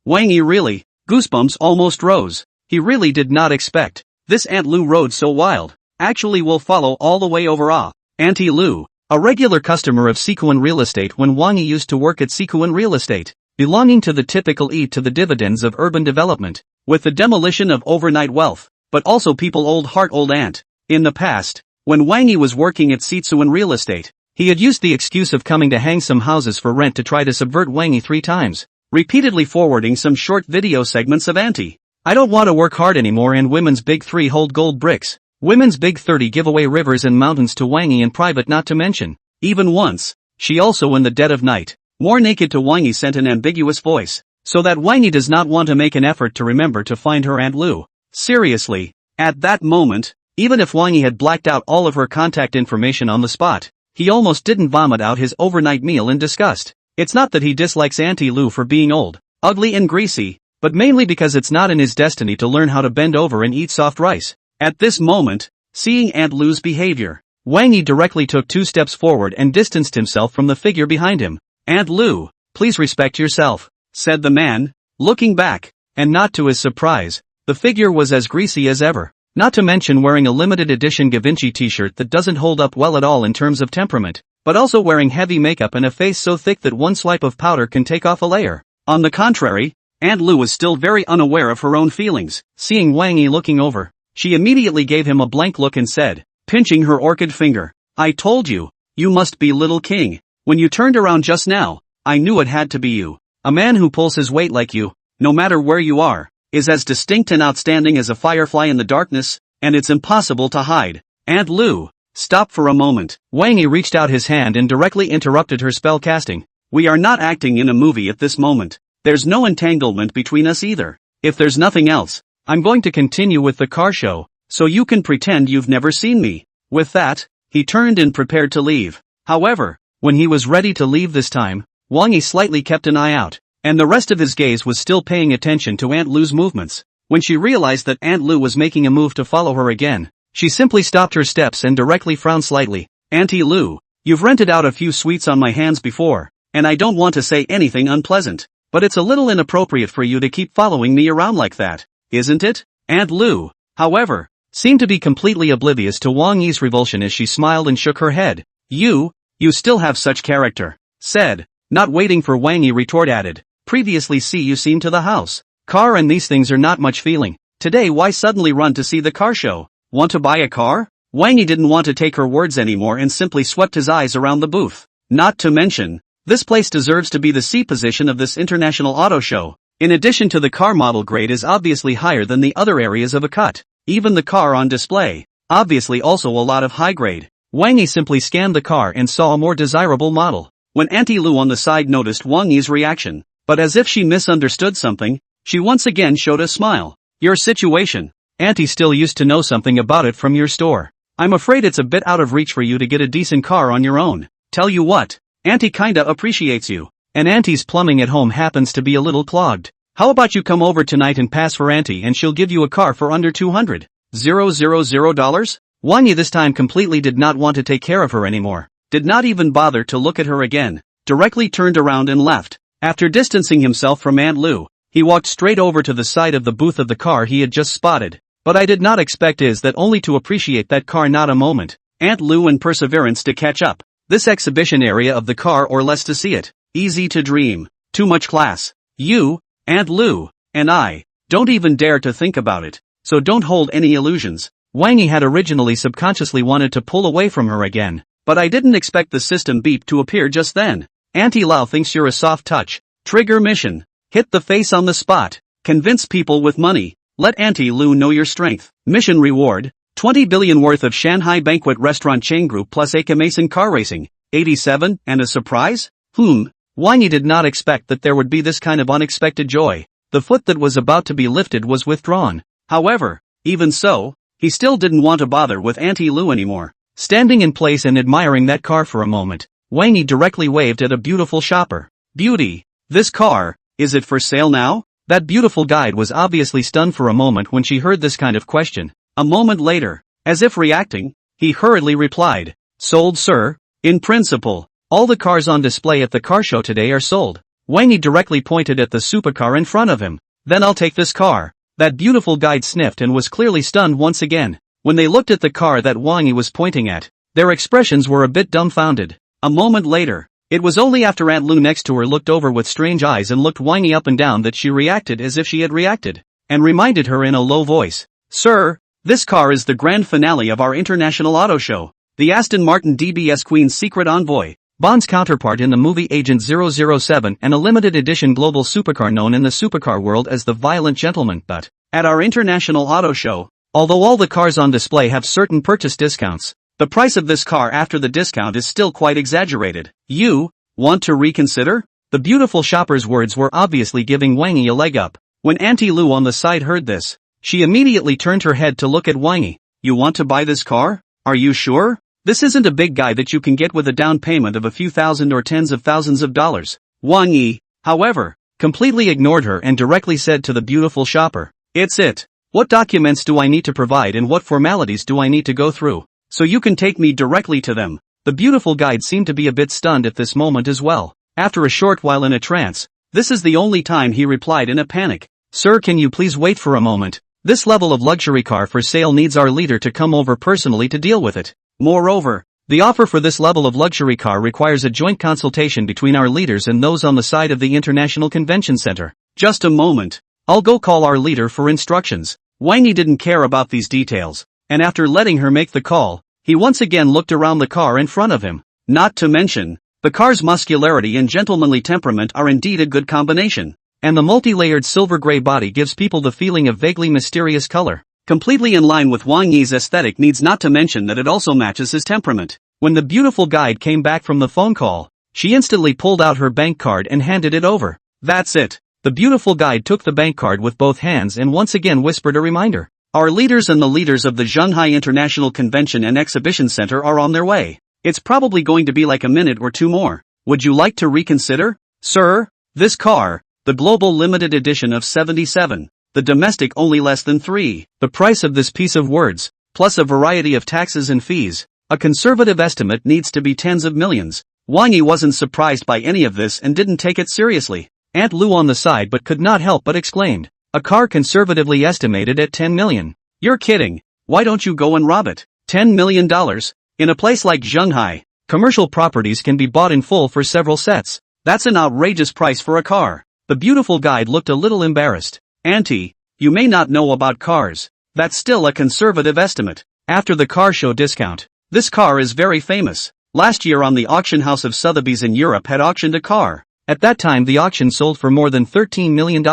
Wang Yi really, goosebumps almost rose. He really did not expect this Aunt Lu rode so wild. Actually will follow all the way over. Auntie Lu, a regular customer of Sequin Real Estate when Wang Yi used to work at Sequin Real Estate, belonging to the typical eat to the dividends of urban development, with the demolition of overnight wealth, but also people old aunt. In the past, when Wang Yi was working at Sequin Real Estate, he had used the excuse of coming to hang some houses for rent to try to subvert Wang Yi 3 times, repeatedly forwarding some short video segments of Auntie. "I don't want to work hard anymore," and Women's Big 3 hold gold bricks. Women's Big 30 give away rivers and mountains to Wang Yi in private, not to mention, even once, she also in the dead of night, more naked to Wang Yi sent an ambiguous voice. so that Wang Yi does not want to make an effort to remember to find her Aunt Lu. Seriously. At that moment, even if Wang Yi had blacked out all of her contact information on the spot, he almost didn't vomit out his overnight meal in disgust. It's not that he dislikes Auntie Lu for being old, ugly and greasy, but mainly because it's not in his destiny to learn how to bend over and eat soft rice. At this moment, seeing Aunt Lu's behavior, Wang Yi directly took 2 steps forward and distanced himself from the figure behind him. "Aunt Lu, please respect yourself," said the man, looking back, and not to his surprise, the figure was as greasy as ever. Not to mention wearing a limited edition Givenchy t-shirt that doesn't hold up well at all in terms of temperament, but also wearing heavy makeup and a face so thick that one swipe of powder can take off a layer. On the contrary, Aunt Lu was still very unaware of her own feelings. Seeing Wang Yi looking over, she immediately gave him a blank look and said, pinching her orchid finger, "I told you, you must be Little King. When you turned around just now, I knew it had to be you. A man who pulls his weight like you, no matter where you are, is as distinct and outstanding as a firefly in the darkness, and it's impossible to hide." "Aunt Lu, stop for a moment." Wang Yi reached out his hand and directly interrupted her spell casting. "We are not acting in a movie at this moment. There's no entanglement between us either. If there's nothing else, I'm going to continue with the car show, so you can pretend you've never seen me." With that, he turned and prepared to leave. However, when he was ready to leave this time, Wang Yi slightly kept an eye out, and the rest of his gaze was still paying attention to Aunt Lu's movements. When she realized that Aunt Lu was making a move to follow her again, she simply stopped her steps and directly frowned slightly. "Auntie Lu, you've rented out a few suites on my hands before, and I don't want to say anything unpleasant, but it's a little inappropriate for you to keep following me around like that, isn't it?" Aunt Lu, however, seemed to be completely oblivious to Wang Yi's revulsion as she smiled and shook her head. You still have such character," said, not waiting for Wang Yi retort added, "Previously see you seen to the house. Car and these things are not much feeling. Today why suddenly run to see the car show? Want to buy a car?" Wang Yi didn't want to take her words anymore and simply swept his eyes around the booth. "Not to mention, this place deserves to be the C position of this international auto show. In addition to the car model grade is obviously higher than the other areas of a cut. Even the car on display, obviously also a lot of high grade." Wang Yi simply scanned the car and saw a more desirable model. When Auntie Lu on the side noticed Wang Yi's reaction, but as if she misunderstood something, she once again showed a smile. "Your situation. Auntie still used to know something about it from your store. I'm afraid it's a bit out of reach for you to get a decent car on your own. Tell you what, Auntie kinda appreciates you, and Auntie's plumbing at home happens to be a little clogged. How about you come over tonight and pass for Auntie and she'll give you a car for under $200,000? Wang Yi this time completely did not want to take care of her anymore, did not even bother to look at her again, directly turned around and left. After distancing himself from Aunt Lu, he walked straight over to the side of the booth of the car he had just spotted. But I did not expect is that only to appreciate that car not a moment. Aunt Lu and perseverance to catch up. This exhibition area of the car or less to see it. Easy to dream. Too much class. You, Aunt Lu, and I, don't even dare to think about it, so don't hold any illusions. Wang Yi had originally subconsciously wanted to pull away from her again, but I didn't expect the system beep to appear just then. Auntie Lau thinks you're a soft touch. Trigger mission. Hit the face on the spot. Convince people with money. Let Auntie Lu know your strength. Mission reward, 20 billion worth of Shanghai banquet restaurant chain group plus AK Mason car racing, 87, and a surprise? Wang Yi did not expect that there would be this kind of unexpected joy. The foot that was about to be lifted was withdrawn. However, even so, he still didn't want to bother with Auntie Lu anymore. Standing in place and admiring that car for a moment, Wang Yi directly waved at a beautiful shopper. "Beauty, this car, is it for sale now?" That beautiful guide was obviously stunned for a moment when she heard this kind of question. A moment later, as if reacting, he hurriedly replied, "Sold, sir. In principle, all the cars on display at the car show today are sold." Wang Yi directly pointed at the supercar in front of him. "Then I'll take this car." That beautiful guide sniffed and was clearly stunned once again. When they looked at the car that Wang Yi was pointing at, their expressions were a bit dumbfounded. A moment later, it was only after Aunt Lu next to her looked over with strange eyes and looked Wang Yi up and down that she reacted as if she had reacted, and reminded her in a low voice, "Sir, this car is the grand finale of our international auto show, the Aston Martin DBS Queen's Secret Envoy, Bond's counterpart in the movie Agent 007 and a limited edition global supercar known in the supercar world as the Violent Gentleman. But, at our international auto show, although all the cars on display have certain purchase discounts, the price of this car after the discount is still quite exaggerated. You want to reconsider?" The beautiful shopper's words were obviously giving Wang Yi a leg up. When Auntie Lu on the side heard this, she immediately turned her head to look at Wang Yi. You want to buy this car? Are you sure? This isn't a big guy that you can get with a down payment of a few thousand or tens of thousands of dollars. Wang Yi, however, completely ignored her and directly said to the beautiful shopper, "It's it. What documents do I need to provide and what formalities do I need to go through? So you can take me directly to them." The beautiful guide seemed to be a bit stunned at this moment as well. After a short while in a trance, this is the only time he replied in a panic. "Sir, can you please wait for a moment? This level of luxury car for sale needs our leader to come over personally to deal with it. Moreover, the offer for this level of luxury car requires a joint consultation between our leaders and those on the side of the International Convention Center. Just a moment. I'll go call our leader for instructions." Wang Yi didn't care about these details, and after letting her make the call, he once again looked around the car in front of him. Not to mention, the car's muscularity and gentlemanly temperament are indeed a good combination, and the multi-layered silver-gray body gives people the feeling of vaguely mysterious color. Completely in line with Wang Yi's aesthetic, needs not to mention that it also matches his temperament. When the beautiful guide came back from the phone call, she instantly pulled out her bank card and handed it over. That's it. The beautiful guide took the bank card with both hands and once again whispered a reminder. Our leaders and the leaders of the Shanghai International Convention and Exhibition Center are on their way. It's probably going to be like a minute or two more. Would you like to reconsider? Sir, this car, the global limited edition of 77, the domestic only less than 3. The price of this piece of words, plus a variety of taxes and fees, a conservative estimate needs to be tens of millions. Wang Yi wasn't surprised by any of this and didn't take it seriously. Aunt Lu on the side but could not help but exclaimed, "A car conservatively estimated at 10 million. You're kidding. Why don't you go and rob it? $10 million? In a place like Shanghai, commercial properties can be bought in full for several sets. That's an outrageous price for a car." The beautiful guide looked a little embarrassed. "Auntie, you may not know about cars. That's still a conservative estimate. After the car show discount, this car is very famous. Last year on the auction house of Sotheby's in Europe had auctioned a car. At that time the auction sold for more than $13 million.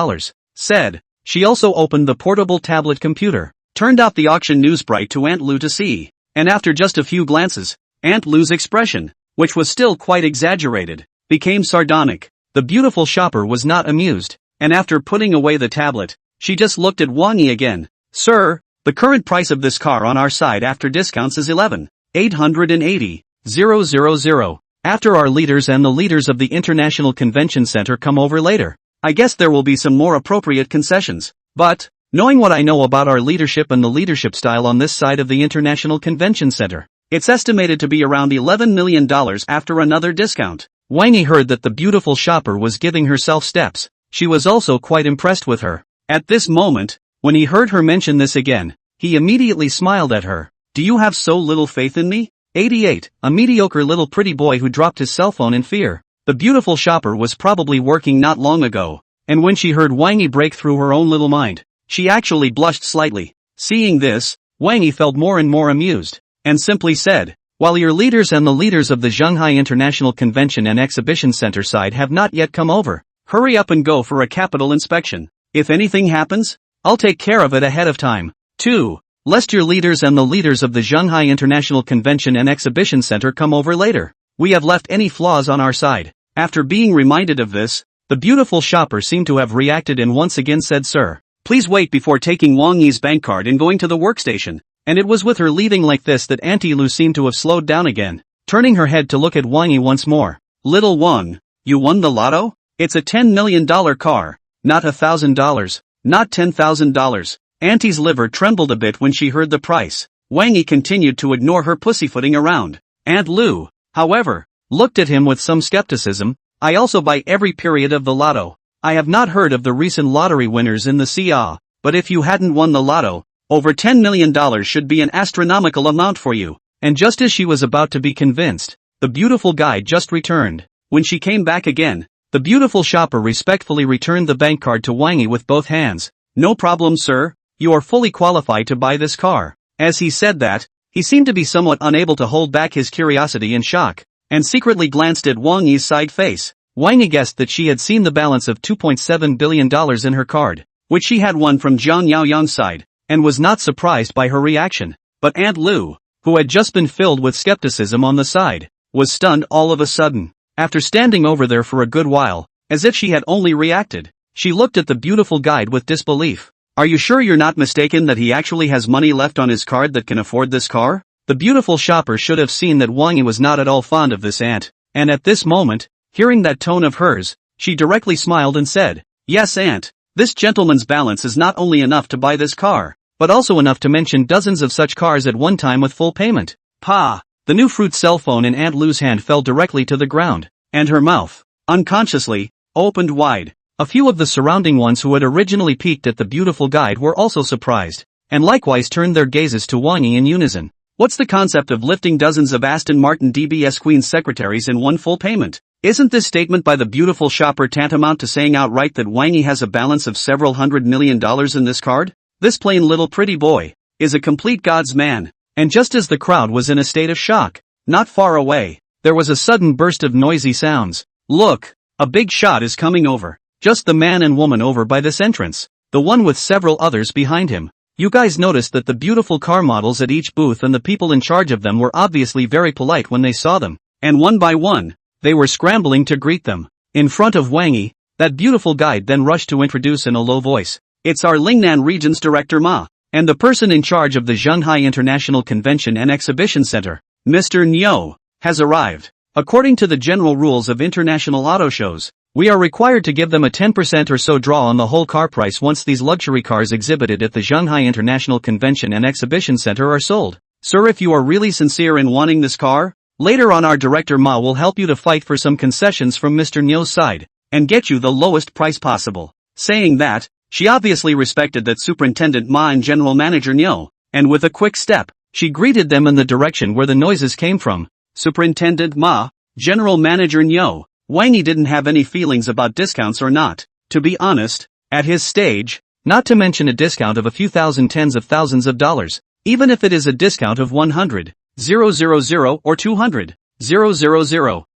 Said. She also opened the portable tablet computer, turned out the auction news bright to Aunt Lu to see, and after just a few glances, Aunt Lu's expression, which was still quite exaggerated, became sardonic. The beautiful shopper was not amused, and after putting away the tablet, she just looked at Wang Yi again. "Sir, the current price of this car on our side after discounts is 11,880,000. After our leaders and the leaders of the International Convention Center come over later, I guess there will be some more appropriate concessions. But, knowing what I know about our leadership and the leadership style on this side of the International Convention Center, it's estimated to be around $11 million after another discount." Wang Yi heard that the beautiful shopper was giving herself steps. She was also quite impressed with her. At this moment, when he heard her mention this again, he immediately smiled at her. "Do you have so little faith in me?" 88, a mediocre little pretty boy who dropped his cell phone in fear. The beautiful shopper was probably working not long ago, and when she heard Wang Yi break through her own little mind, she actually blushed slightly. Seeing this, Wang Yi felt more and more amused, and simply said, "While your leaders and the leaders of the Shanghai International Convention and Exhibition Center side have not yet come over, hurry up and go for a capital inspection. If anything happens, I'll take care of it ahead of time. 2. Lest your leaders and the leaders of the Shanghai International Convention and Exhibition Center come over later. We have left any flaws on our side." After being reminded of this, the beautiful shopper seemed to have reacted and once again said, "Sir, please wait," before taking Wang Yi's bank card and going to the workstation. And it was with her leaving like this that Auntie Lu seemed to have slowed down again, turning her head to look at Wang Yi once more. "Little Wang, you won the lotto? It's a $10 million car, not $1,000, not $10,000. Auntie's liver trembled a bit when she heard the price. Wang Yi continued to ignore her pussyfooting around. Aunt Lu, however, looked at him with some skepticism. "I also buy every period of the lotto. I have not heard of the recent lottery winners in the CA, but if you hadn't won the lotto, over $10 million should be an astronomical amount for you." And just as she was about to be convinced, the beautiful guide just returned. When she came back again, the beautiful shopper respectfully returned the bank card to Wang Yi with both hands. "No problem, sir. You are fully qualified to buy this car." As he said that, he seemed to be somewhat unable to hold back his curiosity and shock, and secretly glanced at Wang Yi's side face. Wang Yi guessed that she had seen the balance of $2.7 billion in her card, which she had won from Zhang Yaoyang's side, and was not surprised by her reaction. But Aunt Lu, who had just been filled with skepticism on the side, was stunned all of a sudden. After standing over there for a good while, as if she had only reacted, she looked at the beautiful guide with disbelief. Are you sure you're not mistaken that he actually has money left on his card that can afford this car? The beautiful shopper should have seen that Wang Yi was not at all fond of this aunt, and at this moment, hearing that tone of hers, she directly smiled and said, yes aunt, this gentleman's balance is not only enough to buy this car, but also enough to mention dozens of such cars at one time with full payment. Pa! The new fruit cell phone in Aunt Lu's hand fell directly to the ground, and her mouth, unconsciously, opened wide. A few of the surrounding ones who had originally peeked at the beautiful guide were also surprised, and likewise turned their gazes to Wang Yi in unison. What's the concept of lifting dozens of Aston Martin DBS Queen's secretaries in one full payment? Isn't this statement by the beautiful shopper tantamount to saying outright that Wang Yi has a balance of several $100 million in this card? This plain little pretty boy is a complete God's man. And just as the crowd was in a state of shock, not far away, there was a sudden burst of noisy sounds. Look, a big shot is coming over. Just the man and woman over by this entrance, the one with several others behind him. You guys noticed that the beautiful car models at each booth and the people in charge of them were obviously very polite when they saw them, and one by one, they were scrambling to greet them. In front of Wang Yi, that beautiful guide then rushed to introduce in a low voice. It's our Lingnan region's director Ma, and the person in charge of the Shanghai International Convention and Exhibition Center, Mr. Niu, has arrived. According to the general rules of international auto shows, we are required to give them a 10% or so draw on the whole car price once these luxury cars exhibited at the Shanghai International Convention and Exhibition Center are sold. Sir, if you are really sincere in wanting this car, later on our director Ma will help you to fight for some concessions from Mr. Niu's side, and get you the lowest price possible. Saying that, she obviously respected that Superintendent Ma and General Manager Niu, and with a quick step, she greeted them in the direction where the noises came from. Superintendent Ma, General Manager Niu. Wang Yi didn't have any feelings about discounts or not. To be honest, at his stage, not to mention a discount of a few thousand tens of thousands of dollars, even if it is a discount of 100,000 or 200,000,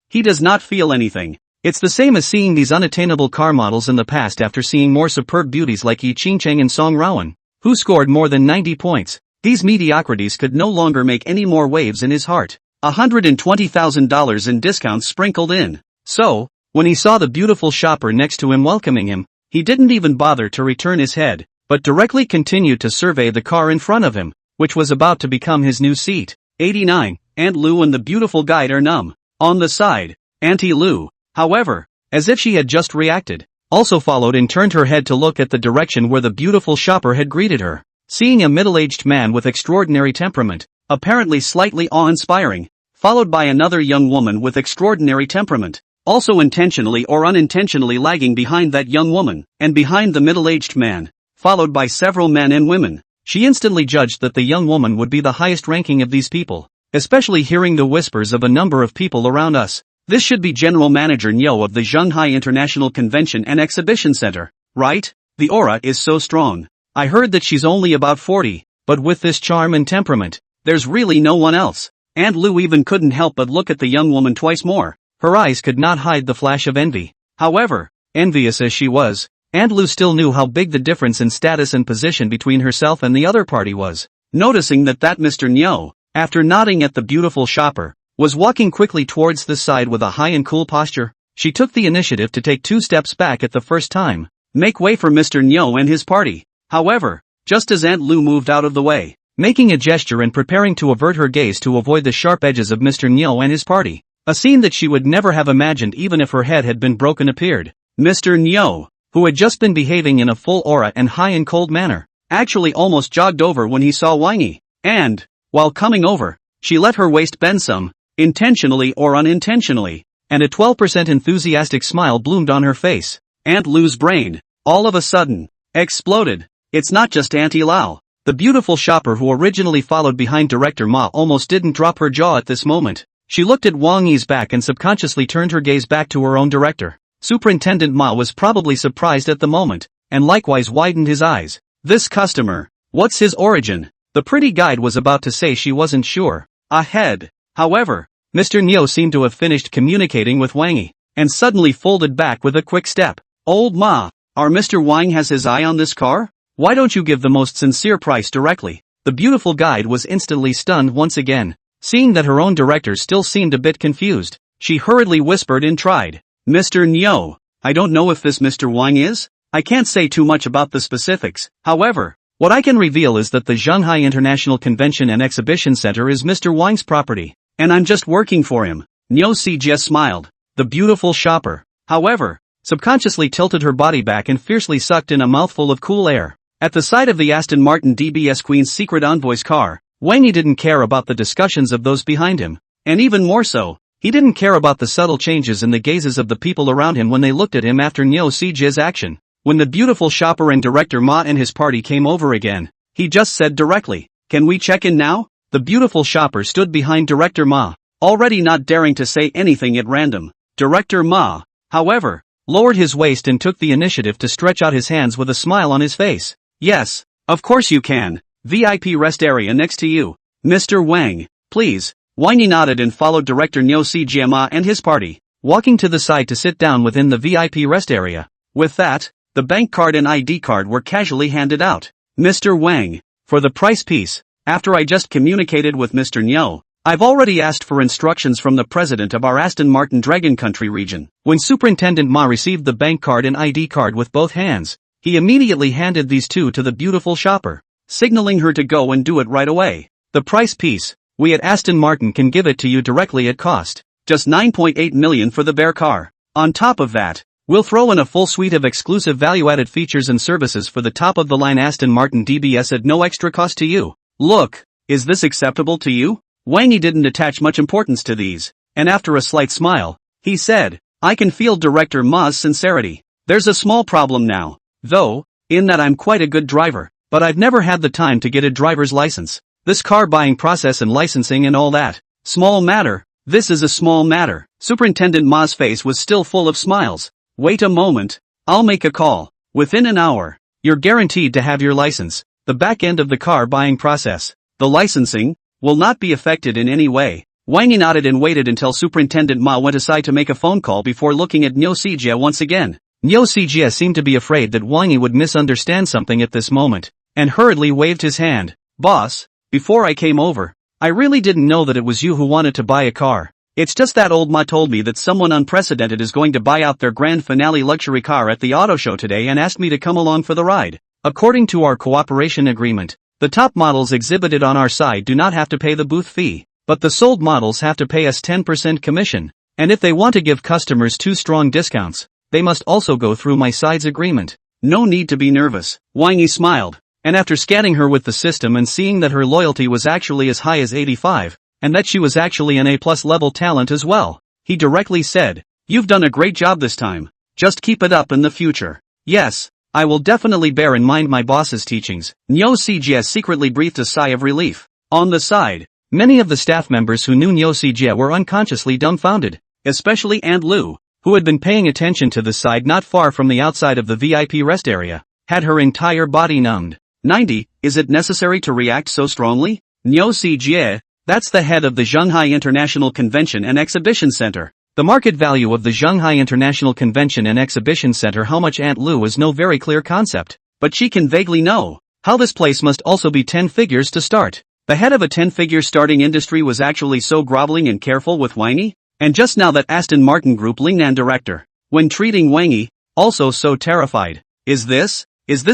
he does not feel anything. It's the same as seeing these unattainable car models in the past after seeing more superb beauties like Yi Qingcheng and Song Wenrou, who scored more than 90 points. These mediocrities could no longer make any more waves in his heart. $120,000 in discounts sprinkled in. So, when he saw the beautiful shopper next to him welcoming him, he didn't even bother to return his head, but directly continued to survey the car in front of him, which was about to become his new seat. 89. Aunt Lu and the beautiful guide are numb. On the side, Auntie Lu, however, as if she had just reacted, also followed and turned her head to look at the direction where the beautiful shopper had greeted her. Seeing a middle-aged man with extraordinary temperament, apparently slightly awe-inspiring, followed by another young woman with extraordinary temperament, also intentionally or unintentionally lagging behind that young woman, and behind the middle-aged man, followed by several men and women, she instantly judged that the young woman would be the highest ranking of these people, especially hearing the whispers of a number of people around us. This should be General Manager Niu of the Shanghai International Convention and Exhibition Center, right? The aura is so strong. I heard that she's only about 40, but with this charm and temperament, there's really no one else. Aunt Lu even couldn't help but look at the young woman twice more. Her eyes could not hide the flash of envy. However, envious as she was, Aunt Lu still knew how big the difference in status and position between herself and the other party was. Noticing that Mr. Niu, after nodding at the beautiful shopper, was walking quickly towards the side with a high and cool posture, she took the initiative to take 2 steps back at the first time, make way for Mr. Niu and his party. However, just as Aunt Lu moved out of the way, making a gesture and preparing to avert her gaze to avoid the sharp edges of Mr. Niu and his party, a scene that she would never have imagined even if her head had been broken appeared. Mr. Niu, who had just been behaving in a full aura and high and cold manner, actually almost jogged over when he saw Wang Yi, and, while coming over, she let her waist bend some, intentionally or unintentionally, and a 12% enthusiastic smile bloomed on her face. Aunt Lu's brain, all of a sudden, exploded. It's not just Auntie Lau. The beautiful shopper who originally followed behind Director Ma almost didn't drop her jaw at this moment. She looked at Wang Yi's back and subconsciously turned her gaze back to her own director. Superintendent Ma was probably surprised at the moment, and likewise widened his eyes. This customer, what's his origin? The pretty guide was about to say she wasn't sure. Ahead. However, Mr. Niu seemed to have finished communicating with Wang Yi, and suddenly folded back with a quick step. Old Ma, our Mr. Wang has his eye on this car? Why don't you give the most sincere price directly? The beautiful guide was instantly stunned once again, seeing that her own director still seemed a bit confused. she hurriedly whispered and tried. Mr. Nyo, I don't know if this Mr. Wang is? I can't say too much about the specifics, however. What I can reveal is that the Shanghai International Convention and Exhibition Center is Mr. Wang's property, and I'm just working for him. Nyo Sijie smiled. The beautiful shopper, however, subconsciously tilted her body back and fiercely sucked in a mouthful of cool air. At the sight of the Aston Martin DBS Queen's secret envoy's car, Wang Yi didn't care about the discussions of those behind him, and even more so, he didn't care about the subtle changes in the gazes of the people around him when they looked at him after Nyo Sijie's action. When the beautiful shopper and director Ma and his party came over again, he just said directly, "Can we check in now?" The beautiful shopper stood behind director Ma, already not daring to say anything at random. Director Ma, however, lowered his waist and took the initiative to stretch out his hands with a smile on his face. Yes, of course you can. VIP rest area next to you. Mr. Wang, please. Wang Yi nodded and followed director Nyo Sijie Ma and his party, walking to the side to sit down within the VIP rest area. With that, the bank card and ID card were casually handed out. Mr. Wang, for the price piece, after I just communicated with Mr. Nyo, I've already asked for instructions from the president of our Aston Martin Dragon Country region. When Superintendent Ma received the bank card and ID card with both hands, he immediately handed these two to the beautiful shopper, signaling her to go and do it right away. The price piece, we at Aston Martin can give it to you directly at cost. Just 9.8 million for the bear car. On top of that, we'll throw in a full suite of exclusive value-added features and services for the top-of-the-line Aston Martin DBS at no extra cost to you. Look, is this acceptable to you? Wang Yi didn't attach much importance to these, and after a slight smile, he said, I can feel Director Ma's sincerity. There's a small problem now, though, in that I'm quite a good driver, but I've never had the time to get a driver's license. This car buying process and licensing and all that. Small matter. This is a small matter. Superintendent Ma's face was still full of smiles. Wait a moment, I'll make a call. Within an hour, you're guaranteed to have your license. The back end of the car buying process, the licensing, will not be affected in any way. Wang Yi nodded and waited until Superintendent Ma went aside to make a phone call before looking at Nyo Sijie once again. Nyo Sijie seemed to be afraid that Wang Yi would misunderstand something at this moment, and hurriedly waved his hand. Boss, before I came over, I really didn't know that it was you who wanted to buy a car. It's just that old Ma told me that someone unprecedented is going to buy out their grand finale luxury car at the auto show today and asked me to come along for the ride. According to our cooperation agreement, the top models exhibited on our side do not have to pay the booth fee, but the sold models have to pay us 10% commission, and if they want to give customers too strong discounts, they must also go through my side's agreement. No need to be nervous. Wang Yi smiled, and after scanning her with the system and seeing that her loyalty was actually as high as 85, and that she was actually an A+ level talent as well, he directly said, You've done a great job this time. Just keep it up in the future. Yes, I will definitely bear in mind my boss's teachings. Nyo Sijie secretly breathed a sigh of relief. On the side, many of the staff members who knew Nyo Sijie were unconsciously dumbfounded, especially Aunt Lu, who had been paying attention to the side not far from the outside of the VIP rest area, had her entire body numbed. 90, is it necessary to react so strongly? Nyo Sijie, that's the head of the Shanghai International Convention and Exhibition Center. The market value of the Shanghai International Convention and Exhibition Center. How much Aunt Lu is no very clear concept, but she can vaguely know how this place must also be 10 figures to start. The head of a 10-figure starting industry was actually so groveling and careful with Wang Yi, and just now that Aston Martin Group Lingnan director, when treating Wang Yi, also so terrified. Is this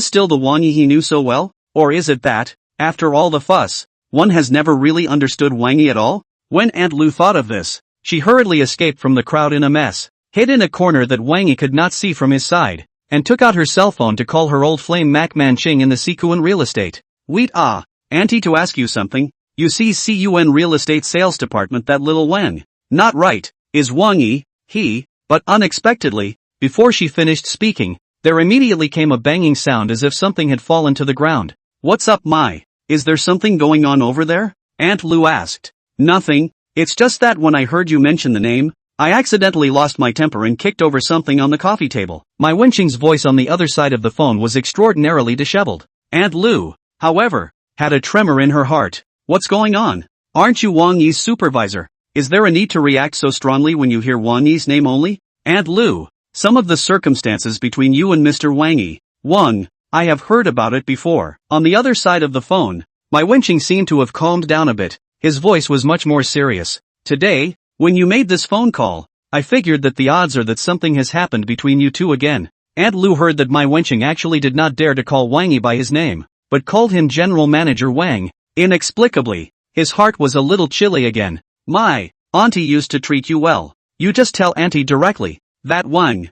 still the Wang Yi he knew so well? Or is it that, after all the fuss, one has never really understood Wang Yi at all? When Aunt Lu thought of this, she hurriedly escaped from the crowd in a mess, hid in a corner that Wang Yi could not see from his side, and took out her cell phone to call her old flame Mac Manching in the Sikuan Real Estate. Wait Auntie, to ask you something. You see Cun Real Estate Sales Department, that little Wang? Not right, is Wang Yi, but unexpectedly, before she finished speaking, there immediately came a banging sound as if something had fallen to the ground. What's up, Mai? Is there something going on over there? Aunt Lu asked. Nothing, it's just that when I heard you mention the name, I accidentally lost my temper and kicked over something on the coffee table. Mai Wenqing's voice on the other side of the phone was extraordinarily disheveled. Aunt Lu, however, had a tremor in her heart. What's going on? Aren't you Wang Yi's supervisor? Is there a need to react so strongly when you hear Wang Yi's name only? Aunt Lu, some of the circumstances between you and Mr. Wang Yi, Wang, I have heard about it before. On the other side of the phone, Mai Wenqing seemed to have calmed down a bit. His voice was much more serious. Today, When you made this phone call, I figured that the odds are that something has happened between you two again. Aunt Lu heard that my wenching actually did not dare to call Wang Yi by his name, but called him General Manager Wang. Inexplicably, his heart was a little chilly again. My auntie used to treat you well. You just tell auntie directly. That Wang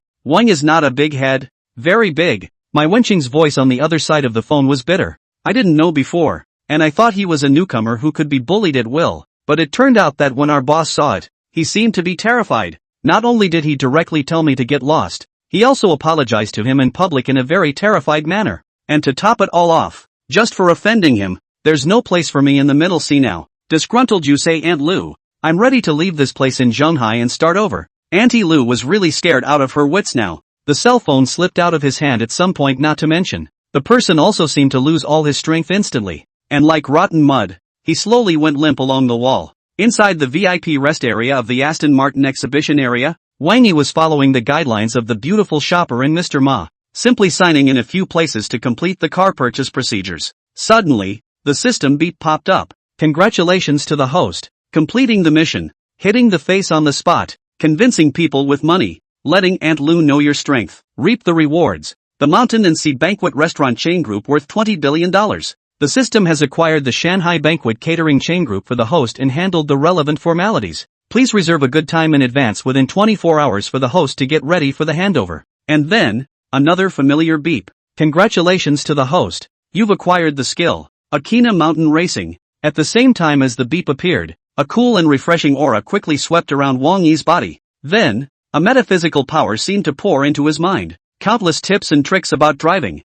is not a big head. Very big. My wenching's voice on the other side of the phone was bitter. I didn't know before, and I thought he was a newcomer who could be bullied at will, but it turned out that when our boss saw it, he seemed to be terrified. Not only did he directly tell me to get lost, he also apologized to him in public in a very terrified manner. And to top it all off, just for offending him, there's no place for me in the middle sea now. Disgruntled, you say, Aunt Lu? I'm ready to leave this place in Shanghai and start over. Auntie Lu was really scared out of her wits now. The cell phone slipped out of his hand at some point, not to mention, the person also seemed to lose all his strength instantly, and like rotten mud, he slowly went limp along the wall. Inside the VIP rest area of the Aston Martin exhibition area, Wang Yi was following the guidelines of the beautiful shopper and Mr. Ma, simply signing in a few places to complete the car purchase procedures. Suddenly, the system beep popped up. Congratulations to the host, completing the mission, hitting the face on the spot, convincing people with money, letting Aunt Lu know your strength, reap the rewards. The Mountain and Sea Banquet Restaurant Chain Group worth $20 billion. The system has acquired the Shanghai Banquet Catering Chain Group for the host and handled the relevant formalities. Please reserve a good time in advance within 24 hours for the host to get ready for the handover. And then, another familiar beep. Congratulations to the host. You've acquired the skill, Akina Mountain Racing. At the same time as the beep appeared, a cool and refreshing aura quickly swept around Wang Yi's body. Then, a metaphysical power seemed to pour into his mind. Countless tips and tricks about driving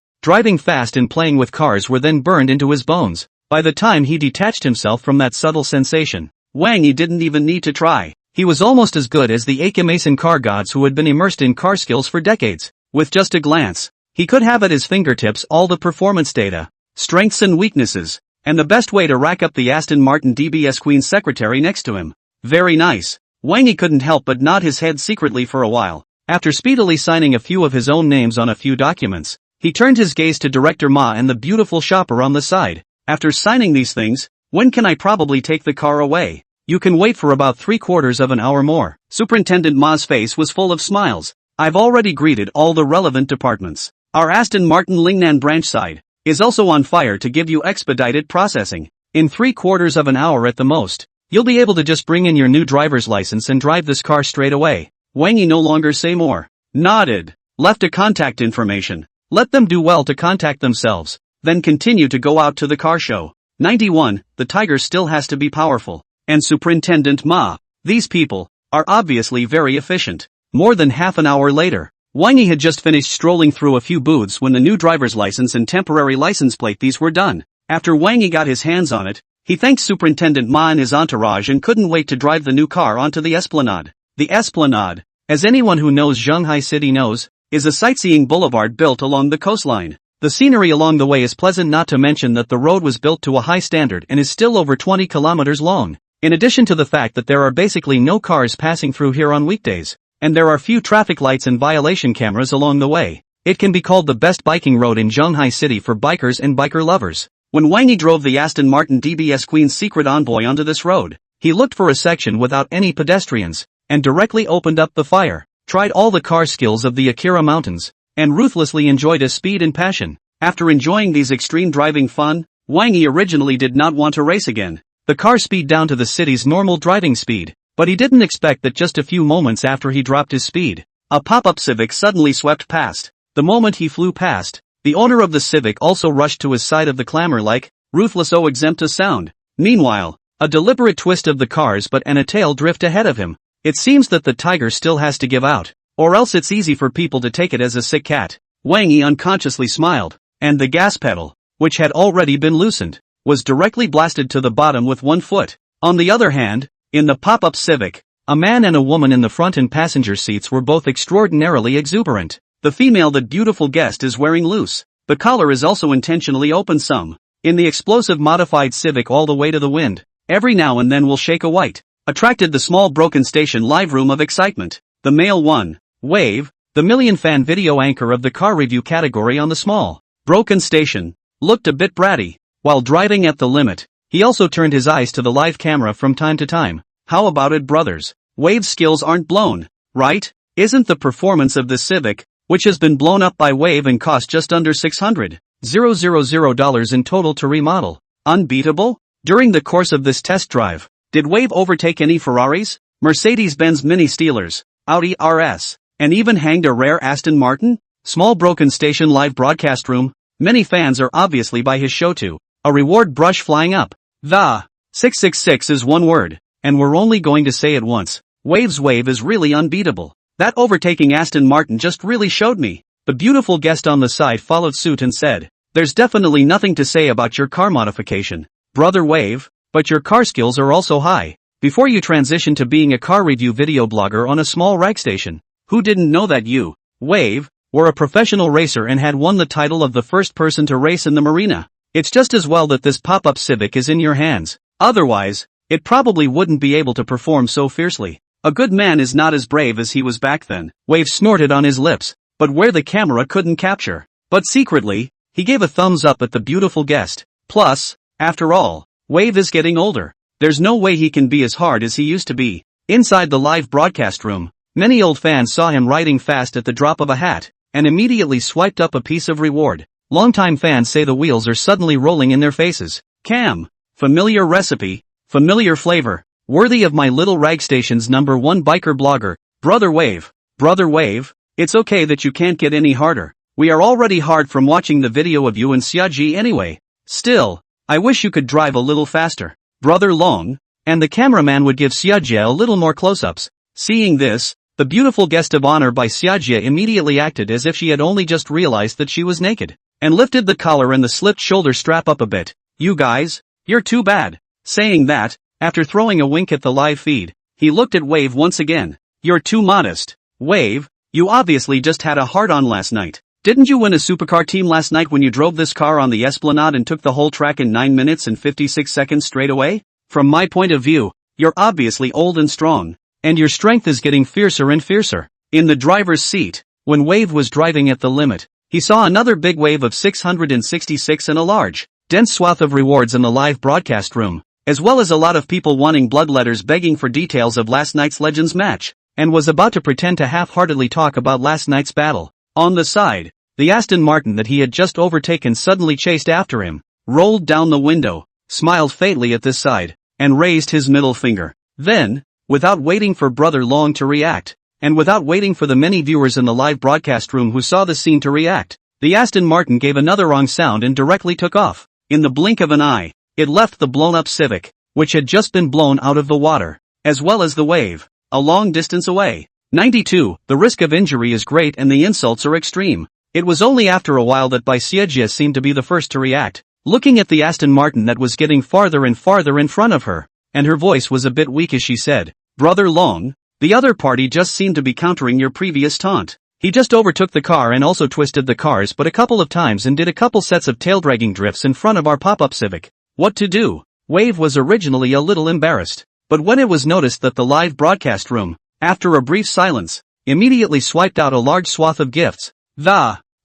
fast and playing with cars were then burned into his bones. By the time he detached himself from that subtle sensation, Wang Yi didn't even need to try. He was almost as good as the Akamason car gods who had been immersed in car skills for decades. With just a glance, he could have at his fingertips all the performance data, strengths and weaknesses, and the best way to rack up the Aston Martin DBS Queen's secretary next to him. Very nice. Wang Yi couldn't help but nod his head secretly for a while. After speedily signing a few of his own names on a few documents, he turned his gaze to Director Ma and the beautiful shopper on the side. After signing these things, when can I probably take the car away? You can wait for about 3/4 of an hour more. Superintendent Ma's face was full of smiles. I've already greeted all the relevant departments. Our Aston Martin Lingnan branch side is also on fire to give you expedited processing. In 3/4 of an hour at the most, you'll be able to just bring in your new driver's license and drive this car straight away. Wang Yi no longer say more. Nodded. Left a contact information. Let them do well to contact themselves. Then continue to go out to the car show. 91. The tiger still has to be powerful. And Superintendent Ma. These people are obviously very efficient. More than half an hour later, Wang Yi had just finished strolling through a few booths when the new driver's license and temporary license plate these were done. After Wang Yi got his hands on it, he thanked Superintendent Ma and his entourage and couldn't wait to drive the new car onto the Esplanade. The Esplanade, as anyone who knows Shanghai City knows, is a sightseeing boulevard built along the coastline. The scenery along the way is pleasant, not to mention that the road was built to a high standard and is still over 20 kilometers long. In addition to the fact that there are basically no cars passing through here on weekdays, and there are few traffic lights and violation cameras along the way, it can be called the best biking road in Shanghai City for bikers and biker lovers. When Wang Yi drove the Aston Martin DBS Queen's secret envoy onto this road, he looked for a section without any pedestrians, and directly opened up the fire, tried all the car skills of the Akira Mountains, and ruthlessly enjoyed his speed and passion. After enjoying these extreme driving fun, Wang Yi originally did not want to race again. The car speed down to the city's normal driving speed, but he didn't expect that just a few moments after he dropped his speed, a pop-up Civic suddenly swept past. The moment he flew past, the owner of the Civic also rushed to his side of the clamor like, ruthless oh exempt a sound. Meanwhile, a deliberate twist of the cars butt and a tail drift ahead of him. It seems that the tiger still has to give out, or else it's easy for people to take it as a sick cat. Wang Yi unconsciously smiled, and the gas pedal, which had already been loosened, was directly blasted to the bottom with one foot. On the other hand, in the pop-up Civic, a man and a woman in the front and passenger seats were both extraordinarily exuberant. The female, that beautiful guest, is wearing loose. The collar is also intentionally open some. In the explosive modified Civic, all the way to the wind, every now and then will shake a white, attracted the small broken station live room of excitement. The male one, Wave, the million fan video anchor of the car review category on the small broken station, looked a bit bratty. While driving at the limit, he also turned his eyes to the live camera from time to time. How about it, brothers? Wave's skills aren't blown, right? Isn't the performance of the Civic, which has been blown up by Wave and cost just under $600,000 in total to remodel, unbeatable? During the course of this test drive, did Wave overtake any Ferraris, Mercedes-Benz Mini Steelers, Audi RS, and even hanged a rare Aston Martin? Small broken station live broadcast room. Many fans are obviously by his show too. A reward brush flying up. The 666 is one word, and we're only going to say it once. Wave's wave is really unbeatable. That overtaking Aston Martin just really showed me. The beautiful guest on the side followed suit and said, "There's definitely nothing to say about your car modification, brother Wave, but your car skills are also high. Before you transition to being a car review video blogger on a small rag station, who didn't know that you, Wave, were a professional racer and had won the title of the first person to race in the marina? It's just as well that this pop-up Civic is in your hands. Otherwise, it probably wouldn't be able to perform so fiercely. A good man is not as brave as he was back then." Wave snorted on his lips, but where the camera couldn't capture. But secretly, he gave a thumbs up at the beautiful guest. Plus, after all, Wave is getting older. There's no way he can be as hard as he used to be. Inside the live broadcast room, many old fans saw him riding fast at the drop of a hat, and immediately swiped up a piece of reward. Longtime fans say the wheels are suddenly rolling in their faces. Cam. Familiar recipe, familiar flavor, worthy of my little rag station's #1 biker blogger, Brother Wave. Brother Wave, it's okay that you can't get any harder. We are already hard from watching the video of you and Xiaji anyway. Still, I wish you could drive a little faster, Brother Long, and the cameraman would give Xiaji a little more close-ups. Seeing this, the beautiful guest of honor by Xiaji immediately acted as if she had only just realized that she was naked, and lifted the collar and the slipped shoulder strap up a bit. "You guys, you're too bad." Saying that, after throwing a wink at the live feed, he looked at Wave once again. "You're too modest. Wave, you obviously just had a hard-on last night. Didn't you win a supercar team last night when you drove this car on the Esplanade and took the whole track in 9 minutes and 56 seconds straight away? From my point of view, you're obviously old and strong, and your strength is getting fiercer and fiercer." In the driver's seat, when Wave was driving at the limit, he saw another big wave of 666 and a large, dense swath of rewards in the live broadcast room, as well as a lot of people wanting blood letters begging for details of last night's Legends match, and was about to pretend to half-heartedly talk about last night's battle. On the side, the Aston Martin that he had just overtaken suddenly chased after him, rolled down the window, smiled faintly at this side, and raised his middle finger. Then, without waiting for Brother Long to react, and without waiting for the many viewers in the live broadcast room who saw the scene to react, the Aston Martin gave another wrong sound and directly took off. In the blink of an eye, it left the blown-up Civic, which had just been blown out of the water, as well as the Wave, a long distance away. 92. The risk of injury is great and the insults are extreme. It was only after a while that Xiaji seemed to be the first to react, looking at the Aston Martin that was getting farther and farther in front of her, and her voice was a bit weak as she said, "Brother Long, the other party just seemed to be countering your previous taunt. He just overtook the car and also twisted the cars but a couple of times and did a couple sets of tail-dragging drifts in front of our pop-up Civic. What to do?" Wave was originally a little embarrassed, but when it was noticed that the live broadcast room, after a brief silence, immediately swiped out a large swath of gifts.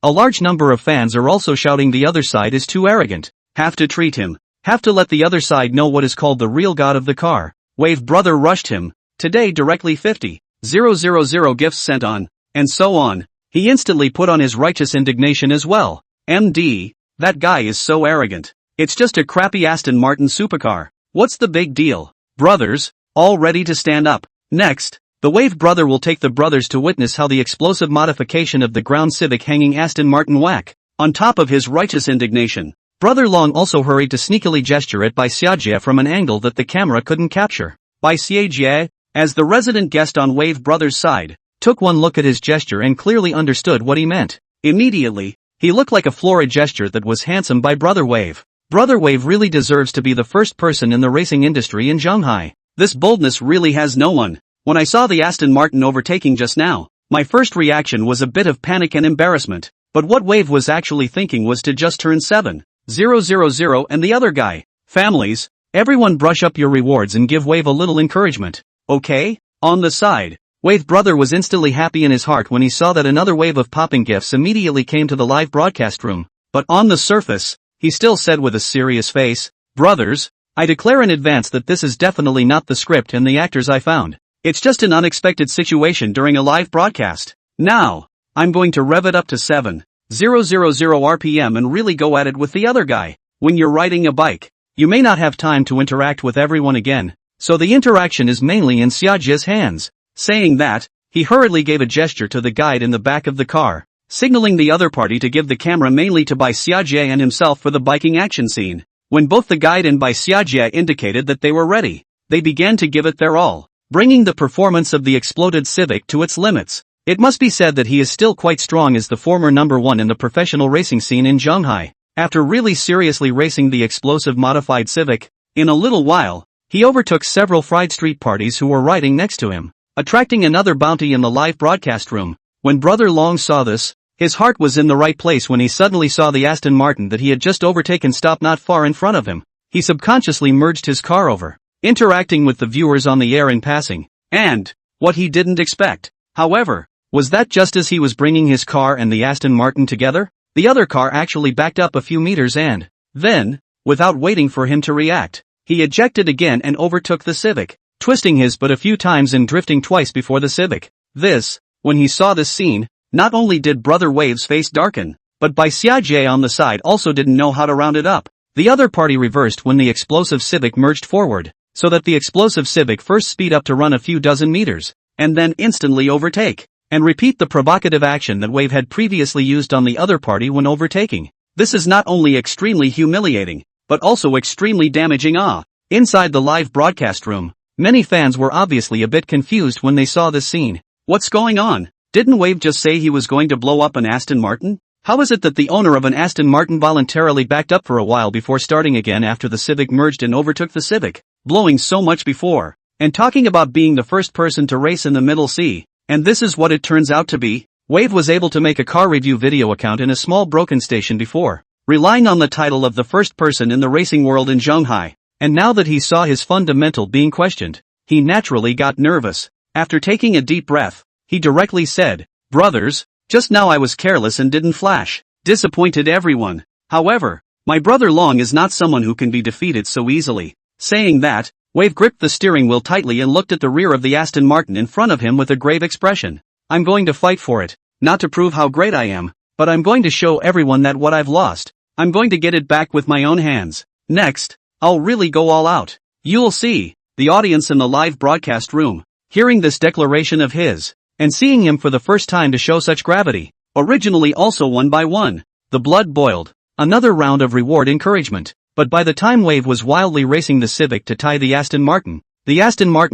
A large number of fans are also shouting the other side is too arrogant. Have to treat him. Have to let the other side know what is called the real god of the car. Wave brother rushed him. Today directly 50,000 gifts sent on, and so on. He instantly put on his righteous indignation as well. MD, that guy is so arrogant. It's just a crappy Aston Martin supercar. What's the big deal? Brothers, all ready to stand up. Next, the Wave brother will take the brothers to witness how the explosive modification of the ground Civic hanging Aston Martin whack. On top of his righteous indignation, Brother Long also hurried to sneakily gesture at Bai Xiajie from an angle that the camera couldn't capture. Bai Xiajie, as the resident guest on Wave brother's side, took one look at his gesture and clearly understood what he meant. Immediately, he looked like a florid gesture that was handsome by Brother Wave. Brother Wave really deserves to be the first person in the racing industry in Shanghai. This boldness really has no one. When I saw the Aston Martin overtaking just now, my first reaction was a bit of panic and embarrassment, but what Wave was actually thinking was to just turn 7,000 and the other guy. Families, everyone brush up your rewards and give Wave a little encouragement, okay? On the side, Wave brother was instantly happy in his heart when he saw that another wave of popping gifts immediately came to the live broadcast room, but on the surface, he still said with a serious face, "Brothers, I declare in advance that this is definitely not the script and the actors I found. It's just an unexpected situation during a live broadcast. Now, I'm going to rev it up to 7,000 RPM and really go at it with the other guy. When you're riding a bike, you may not have time to interact with everyone again, so the interaction is mainly in Xiajia's hands. Saying that, he hurriedly gave a gesture to the guide in the back of the car, signaling the other party to give the camera mainly to Bai Xiajie and himself for the biking action scene. When both the guide and Bai Xiajie indicated that they were ready, they began to give it their all, bringing the performance of the exploded Civic to its limits. It must be said that he is still quite strong as the former number one in the professional racing scene in Shanghai. After really seriously racing the explosive modified Civic, in a little while, he overtook several fried street parties who were riding next to him, attracting another bounty in the live broadcast room. When Brother Long saw this, his heart was in the right place when he suddenly saw the Aston Martin that he had just overtaken stop not far in front of him. He subconsciously merged his car over, interacting with the viewers on the air in passing. And, what he didn't expect, however, was that just as he was bringing his car and the Aston Martin together, the other car actually backed up a few meters and, then, without waiting for him to react, he ejected again and overtook the Civic, twisting his butt a few times and drifting twice before the Civic. When he saw this scene, not only did Brother Wave's face darken, but Bai Xiajie on the side also didn't know how to round it up. The other party reversed when the explosive Civic merged forward, so that the explosive Civic first speed up to run a few dozen meters, and then instantly overtake, and repeat the provocative action that Wave had previously used on the other party when overtaking. This is not only extremely humiliating, but also extremely damaging. Inside the live broadcast room, many fans were obviously a bit confused when they saw this scene. What's going on? Didn't Wave just say he was going to blow up an Aston Martin? How is it that the owner of an Aston Martin voluntarily backed up for a while before starting again after the Civic merged and overtook the Civic, blowing so much before, and talking about being the first person to race in the Middle Sea? And this is what it turns out to be. Wave was able to make a car review video account in a small broken station before, relying on the title of the first person in the racing world in Shanghai, and now that he saw his fundamental being questioned, he naturally got nervous. After taking a deep breath, he directly said, "Brothers, just now I was careless and didn't flash. Disappointed everyone. However, my brother Long is not someone who can be defeated so easily." Saying that, Wave gripped the steering wheel tightly and looked at the rear of the Aston Martin in front of him with a grave expression. "I'm going to fight for it, not to prove how great I am, but I'm going to show everyone that what I've lost, I'm going to get it back with my own hands. Next, I'll really go all out. You'll see." The audience in the live broadcast room, hearing this declaration of his, and seeing him for the first time to show such gravity, originally also one by one, the blood boiled. Another round of reward encouragement. But by the time Wave was wildly racing the Civic to tie the Aston Martin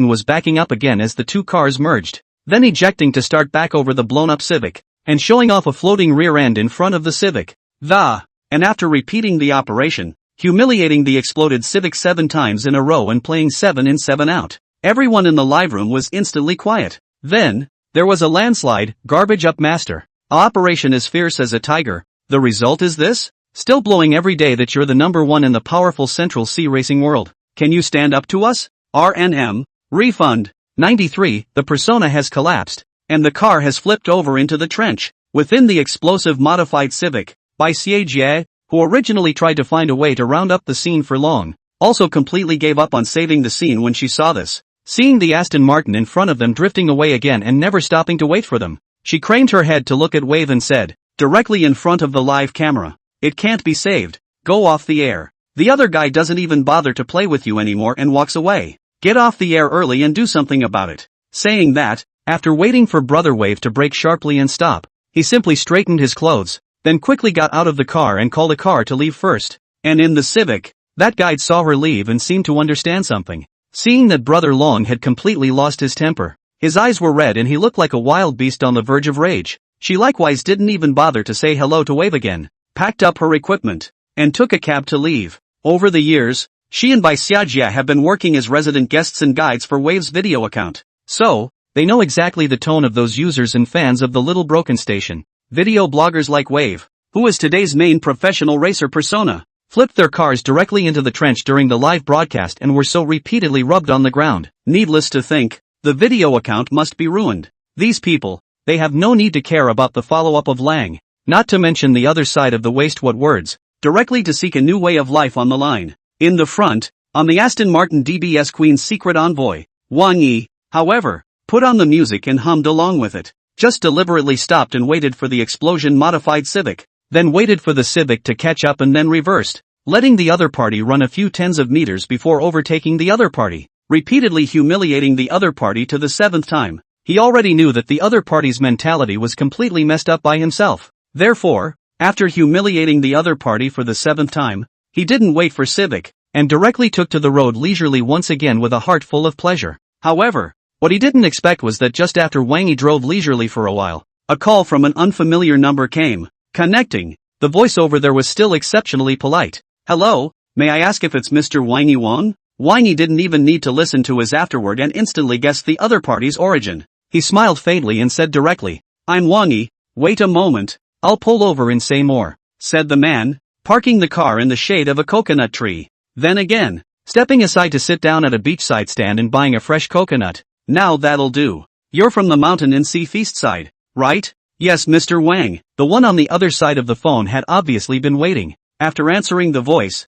was backing up again as the two cars merged, then ejecting to start back over the blown-up Civic, and showing off a floating rear end in front of the Civic. And after repeating the operation, humiliating the exploded Civic 7 times in a row and playing 7 in 7 out, everyone in the live room was instantly quiet. Then, there was a landslide, garbage up master. A operation as fierce as a tiger. The result is this? Still blowing every day that you're the number one in the powerful Central Sea racing world. Can you stand up to us? RNM. Refund. 93. The persona has collapsed, and the car has flipped over into the trench. Within the explosive modified Civic, Bai Xiajie, who originally tried to find a way to round up the scene for Long, also completely gave up on saving the scene when she saw this. Seeing the Aston Martin in front of them drifting away again and never stopping to wait for them, she craned her head to look at Wave and said, directly in front of the live camera, "It can't be saved. Go off the air. The other guy doesn't even bother to play with you anymore and walks away. Get off the air early and do something about it." Saying that, after waiting for Brother Wave to brake sharply and stop, he simply straightened his clothes, then quickly got out of the car and called a car to leave first. And in the Civic, that guide saw her leave and seemed to understand something. Seeing that Brother Long had completely lost his temper, his eyes were red and he looked like a wild beast on the verge of rage. She likewise didn't even bother to say hello to Wave again, packed up her equipment, and took a cab to leave. Over the years, she and Bai Xiajie have been working as resident guests and guides for Wave's video account. So, they know exactly the tone of those users and fans of the little broken station. Video bloggers like Wave, who is today's main professional racer persona, flipped their cars directly into the trench during the live broadcast and were so repeatedly rubbed on the ground. Needless to think, the video account must be ruined. These people, they have no need to care about the follow-up of Lang, not to mention the other side of the waste what words, directly to seek a new way of life on the line. In the front, on the Aston Martin DBS Queen's secret envoy, Wang Yi, However, put on the music and hummed along with it. Just deliberately stopped and waited for the explosion-modified Civic. Then waited for the Civic to catch up and then reversed, letting the other party run a few tens of meters before overtaking the other party, repeatedly humiliating the other party to the 7th time. He already knew that the other party's mentality was completely messed up by himself. Therefore, after humiliating the other party for the 7th time, he didn't wait for Civic, and directly took to the road leisurely once again with a heart full of pleasure. However, what he didn't expect was that just after Wang Yi drove leisurely for a while, a call from an unfamiliar number came. Connecting, the voice over there was still exceptionally polite. Hello, may I ask if it's Mr. Wang Yi Wang? Wang Yi didn't even need to listen to his afterword and instantly guessed the other party's origin. He smiled faintly and said directly, I'm Wang Yi, wait a moment, I'll pull over and say more, said the man, parking the car in the shade of a coconut tree. Then again, stepping aside to sit down at a beachside stand and buying a fresh coconut. Now that'll do. You're from the Mountain and Sea Feast side, right? Yes, Mr. Wang. The one on the other side of the phone had obviously been waiting. After answering the voice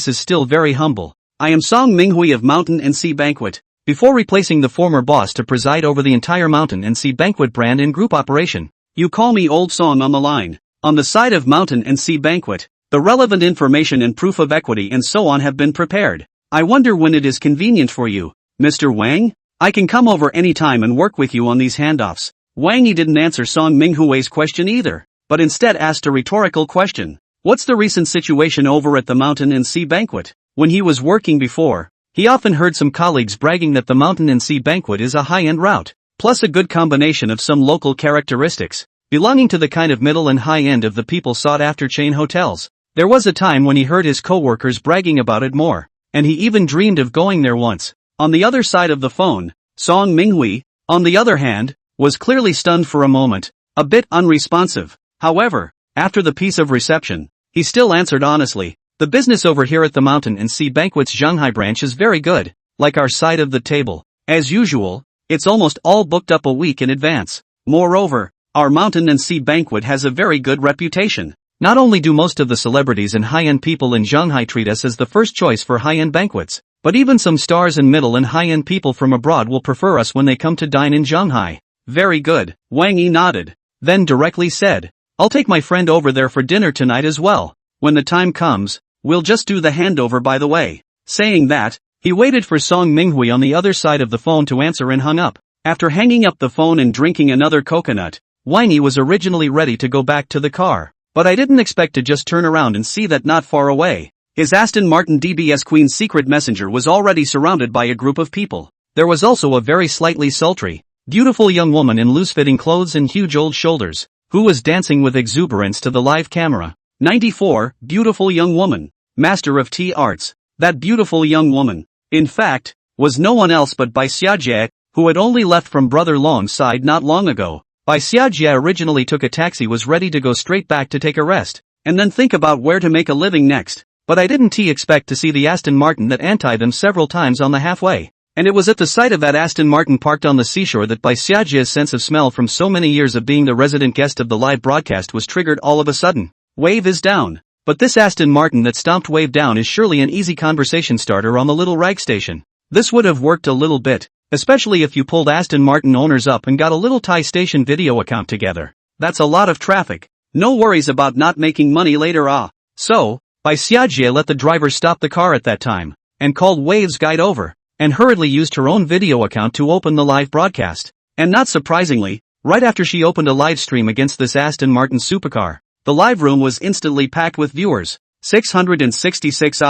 is still very humble. I am Song Wenrou of Mountain and Sea Banquet. Before replacing the former boss to preside over the entire Mountain and Sea Banquet brand in group operation. You call me Old Song on the line. On the side of Mountain and Sea Banquet, the relevant information and proof of equity and so on have been prepared. I wonder when it is convenient for you, Mr. Wang? I can come over anytime and work with you on these handoffs. Wang Yi didn't answer Song Wenrou's question either, but instead asked a rhetorical question. What's the recent situation over at the Mountain and Sea Banquet? When he was working before, he often heard some colleagues bragging that the Mountain and Sea Banquet is a high-end route, plus a good combination of some local characteristics, belonging to the kind of middle and high-end of the people sought-after chain hotels. There was a time when he heard his co-workers bragging about it more, and he even dreamed of going there once. On the other side of the phone, Song Wenrou, on the other hand, was clearly stunned for a moment, a bit unresponsive. However, after the piece of reception, he still answered honestly, the business over here at the Mountain and Sea Banquet's Shanghai branch is very good, like our side of the table. As usual, it's almost all booked up a week in advance. Moreover, our Mountain and Sea Banquet has a very good reputation. Not only do most of the celebrities and high-end people in Shanghai treat us as the first choice for high-end banquets, but even some stars and middle and high-end people from abroad will prefer us when they come to dine in Shanghai. Very good. Wang Yi nodded, then directly said, I'll take my friend over there for dinner tonight as well. When the time comes, we'll just do the handover by the way. Saying that, he waited for Song Wenrou on the other side of the phone to answer and hung up. After hanging up the phone and drinking another coconut, Wang Yi was originally ready to go back to the car. But I didn't expect to just turn around and see that not far away. His Aston Martin DBS Queen's secret messenger was already surrounded by a group of people. There was also a very slightly sultry, beautiful young woman in loose-fitting clothes and huge old shoulders, who was dancing with exuberance to the live camera. 94, beautiful young woman, master of tea arts. That beautiful young woman, in fact, was no one else but Bai Xiajie, who had only left from Brother Long's side not long ago. Bai Xiajie originally took a taxi, was ready to go straight back to take a rest, and then think about where to make a living next. But I didn't expect to see the Aston Martin that anti them several times on the halfway. And it was at the sight of that Aston Martin parked on the seashore that Bai Xiajie's sense of smell from so many years of being the resident guest of the live broadcast was triggered all of a sudden. Wave is down. But this Aston Martin that stomped wave down is surely an easy conversation starter on the little rag station. This would have worked a little bit, especially if you pulled Aston Martin owners up and got a little Thai station video account together. That's a lot of traffic. No worries about not making money later. So, Bai Xiajie let the driver stop the car at that time, and called Wave's guide over, and hurriedly used her own video account to open the live broadcast. And not surprisingly, right after she opened a live stream against this Aston Martin supercar, the live room was instantly packed with viewers. 666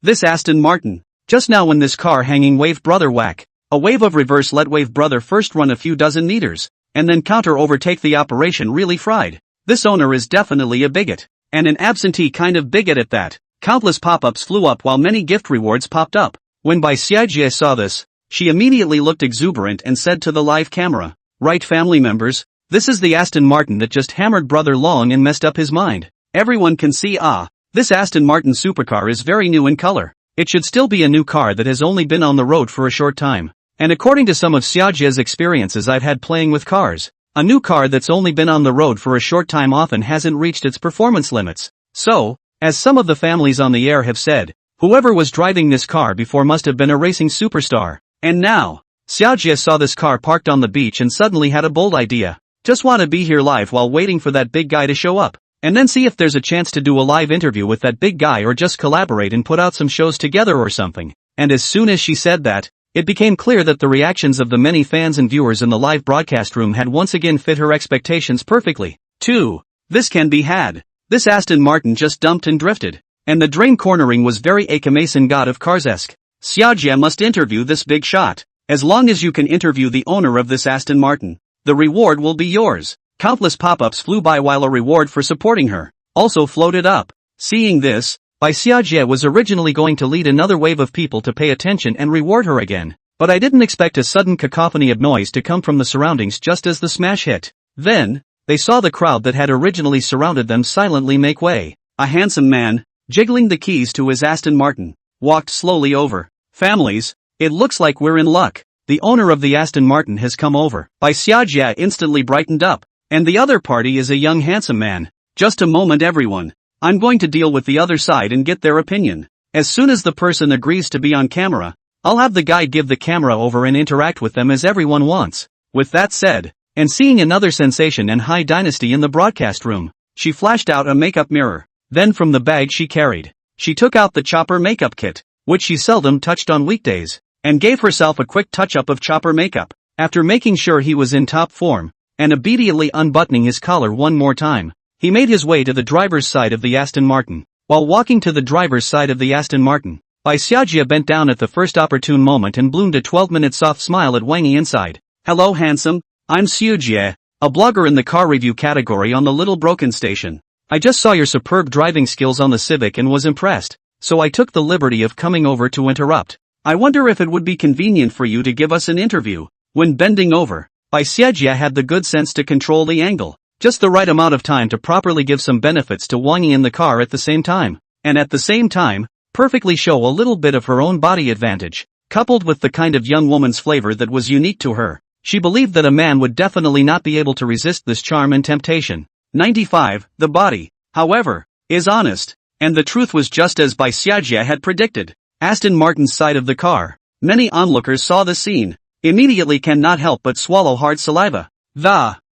This Aston Martin. Just now when this car hanging Wave brother whack. A wave of reverse let Wave brother first run a few dozen meters, and then counter overtake the operation really fried. This owner is definitely a bigot. And an absentee kind of bigot at that. Countless pop-ups flew up while many gift rewards popped up. When Bai Xiajie saw this, she immediately looked exuberant and said to the live camera, right family members, this is the Aston Martin that just hammered Brother Long and messed up his mind. Everyone can see this Aston Martin supercar is very new in color. It should still be a new car that has only been on the road for a short time. And according to some of Xiajie's experiences I've had playing with cars, a new car that's only been on the road for a short time often hasn't reached its performance limits. So, as some of the families on the air have said, whoever was driving this car before must have been a racing superstar. And now, Xiaojie saw this car parked on the beach and suddenly had a bold idea. Just want to be here live while waiting for that big guy to show up. And then see if there's a chance to do a live interview with that big guy or just collaborate and put out some shows together or something. And as soon as she said that, it became clear that the reactions of the many fans and viewers in the live broadcast room had once again fit her expectations perfectly. 2. This can be had. This Aston Martin just dumped and drifted. And the drain cornering was very Akamason God of Cars-esque. Xiaojie must interview this big shot. As long as you can interview the owner of this Aston Martin, the reward will be yours. Countless pop-ups flew by while a reward for supporting her also floated up. Seeing this, Xiaojie was originally going to lead another wave of people to pay attention and reward her again, but I didn't expect a sudden cacophony of noise to come from the surroundings just as the smash hit. Then, they saw the crowd that had originally surrounded them silently make way. A handsome man, jiggling the keys to his Aston Martin, walked slowly over. Families, it looks like we're in luck. The owner of the Aston Martin has come over. Xiaojie instantly brightened up. And the other party is a young handsome man. Just a moment everyone. I'm going to deal with the other side and get their opinion. As soon as the person agrees to be on camera, I'll have the guy give the camera over and interact with them as everyone wants. With that said, and seeing another sensation and high dynasty in the broadcast room, she flashed out a makeup mirror. Then from the bag she carried, she took out the Chopper makeup kit, which she seldom touched on weekdays, and gave herself a quick touch-up of Chopper makeup. After making sure he was in top form, and immediately unbuttoning his collar one more time, he made his way to the driver's side of the Aston Martin. While walking to the driver's side of the Aston Martin, Xiaojie bent down at the first opportune moment and bloomed a 12-minute soft smile at Wang Yi inside. Hello handsome, I'm Xiaojie, a blogger in the car review category on the Little Broken Station. I just saw your superb driving skills on the Civic and was impressed, so I took the liberty of coming over to interrupt. I wonder if it would be convenient for you to give us an interview. When bending over, Xiaojie had the good sense to control the angle, just the right amount of time to properly give some benefits to Wang Yi in the car at the same time, and at the same time, perfectly show a little bit of her own body advantage, coupled with the kind of young woman's flavor that was unique to her. She believed that a man would definitely not be able to resist this charm and temptation. 95. The body, however, is honest, and the truth was just as Xiaojie had predicted. Aston Martin's side of the car. Many onlookers saw the scene. Immediately cannot help but swallow hard saliva.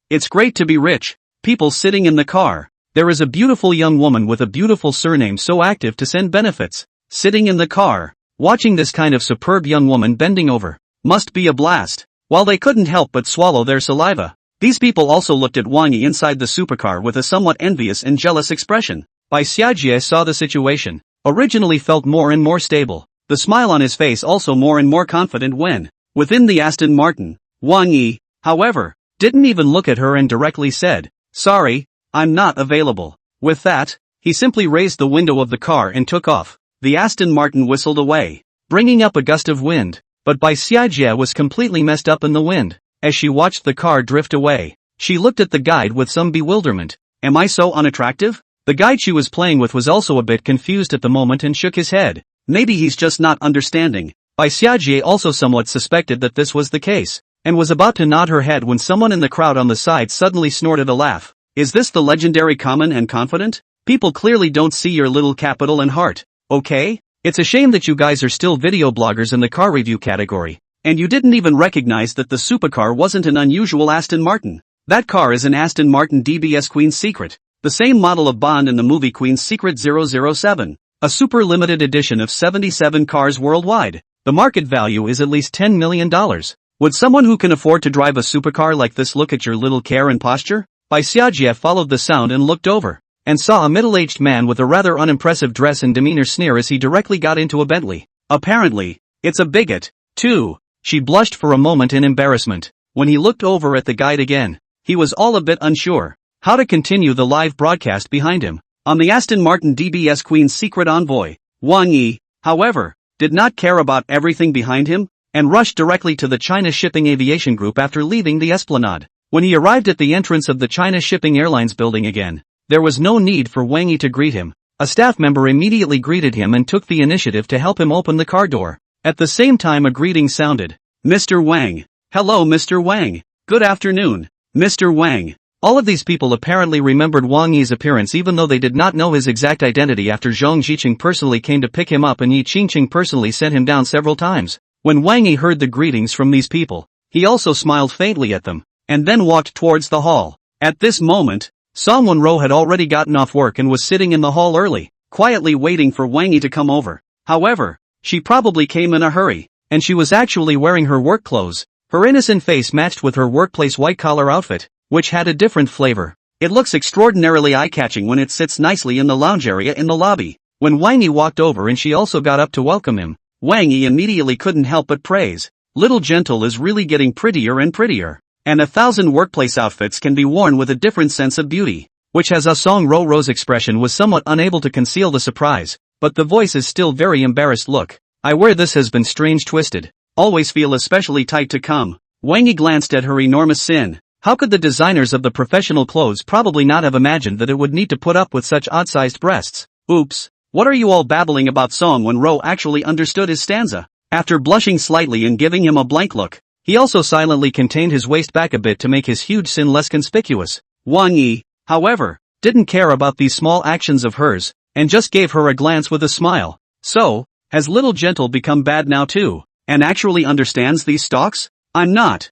It's great to be rich. People sitting in the car. There is a beautiful young woman with a beautiful surname so active to send benefits. Sitting in the car, watching this kind of superb young woman bending over. Must be a blast. While they couldn't help but swallow their saliva, these people also looked at Wang Yi inside the supercar with a somewhat envious and jealous expression. Xiaojie saw the situation. Originally felt more and more stable. The smile on his face also more and more confident when, within the Aston Martin, Wang Yi, however, didn't even look at her and directly said, "Sorry, I'm not available." With that, he simply raised the window of the car and took off. The Aston Martin whistled away, bringing up a gust of wind, but Xiaojie was completely messed up in the wind. As she watched the car drift away, she looked at the guide with some bewilderment. Am I so unattractive? The guide she was playing with was also a bit confused at the moment and shook his head. Maybe he's just not understanding. Xiaojie also somewhat suspected that this was the case, and was about to nod her head when someone in the crowd on the side suddenly snorted a laugh. Is this the legendary Common and Confident? People clearly don't see your little capital and heart, okay? It's a shame that you guys are still video bloggers in the car review category, and you didn't even recognize that the supercar wasn't an unusual Aston Martin. That car is an Aston Martin DBS Queen's Secret, the same model of Bond in the movie Queen's Secret 007, a super limited edition of 77 cars worldwide. The market value is at least $10 million. Would someone who can afford to drive a supercar like this look at your little care and posture? Xiaojie followed the sound and looked over, and saw a middle-aged man with a rather unimpressive dress and demeanor sneer as he directly got into a Bentley. Apparently, it's a bigot, too. She blushed for a moment in embarrassment. When he looked over at the guide again, he was all a bit unsure how to continue the live broadcast behind him. On the Aston Martin DBS Queen's Secret Envoy, Wang Yi, however, did not care about everything behind him, and rushed directly to the China Shipping Aviation Group after leaving the Esplanade. When he arrived at the entrance of the China Shipping Airlines building again, there was no need for Wang Yi to greet him. A staff member immediately greeted him and took the initiative to help him open the car door. At the same time a greeting sounded. Mr. Wang. Hello Mr. Wang. Good afternoon, Mr. Wang. All of these people apparently remembered Wang Yi's appearance even though they did not know his exact identity after Zhang Jiqing personally came to pick him up and Yi Qingqing personally sent him down several times. When Wang Yi heard the greetings from these people, he also smiled faintly at them, and then walked towards the hall. At this moment, Song Wenrou had already gotten off work and was sitting in the hall early, quietly waiting for Wang Yi to come over. However, she probably came in a hurry, and she was actually wearing her work clothes. Her innocent face matched with her workplace white-collar outfit, which had a different flavor. It looks extraordinarily eye-catching when it sits nicely in the lounge area in the lobby. When Wang Yi walked over and she also got up to welcome him, Wang Yi immediately couldn't help but praise. Little Gentle is really getting prettier and prettier, and 1,000 workplace outfits can be worn with a different sense of beauty. Which has Song Wenrou's expression was somewhat unable to conceal the surprise, but the voice is still very embarrassed. Look, I wear this has been strange twisted. Always feel especially tight to come. Wang Yi glanced at her enormous sin. How could the designers of the professional clothes probably not have imagined that it would need to put up with such odd-sized breasts? Oops, what are you all babbling about? Song Wenrou actually understood his stanza. After blushing slightly and giving him a blank look, he also silently contained his waist back a bit to make his huge sin less conspicuous. Wang Yi, however, didn't care about these small actions of hers, and just gave her a glance with a smile. So, has Little Gentle become bad now too, and actually understands these stalks? I'm not.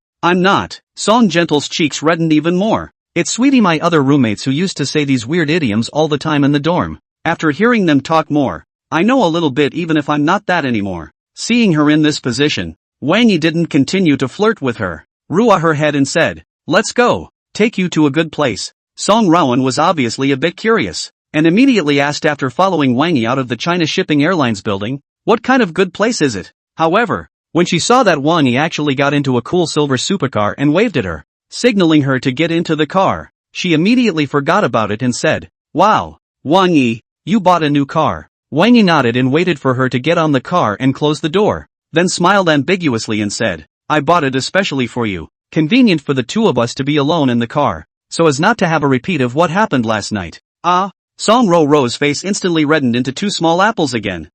Song Gentle's cheeks reddened even more. It's Sweetie, my other roommates who used to say these weird idioms all the time in the dorm. After hearing them talk more, I know a little bit even if I'm not that anymore. Seeing her in this position, Wang Yi didn't continue to flirt with her. Rua her head and said, let's go, take you to a good place. Song Wenrou was obviously a bit curious, and immediately asked after following Wang Yi out of the China Shipping Airlines building, what kind of good place is it? However, when she saw that Wang Yi actually got into a cool silver supercar and waved at her, signaling her to get into the car, she immediately forgot about it and said, wow, Wang Yi, you bought a new car. Wang Yi nodded and waited for her to get on the car and close the door, then smiled ambiguously and said, I bought it especially for you. Convenient for the two of us to be alone in the car, so as not to have a repeat of what happened last night. Ah, Song Wenrou's face instantly reddened into two small apples again.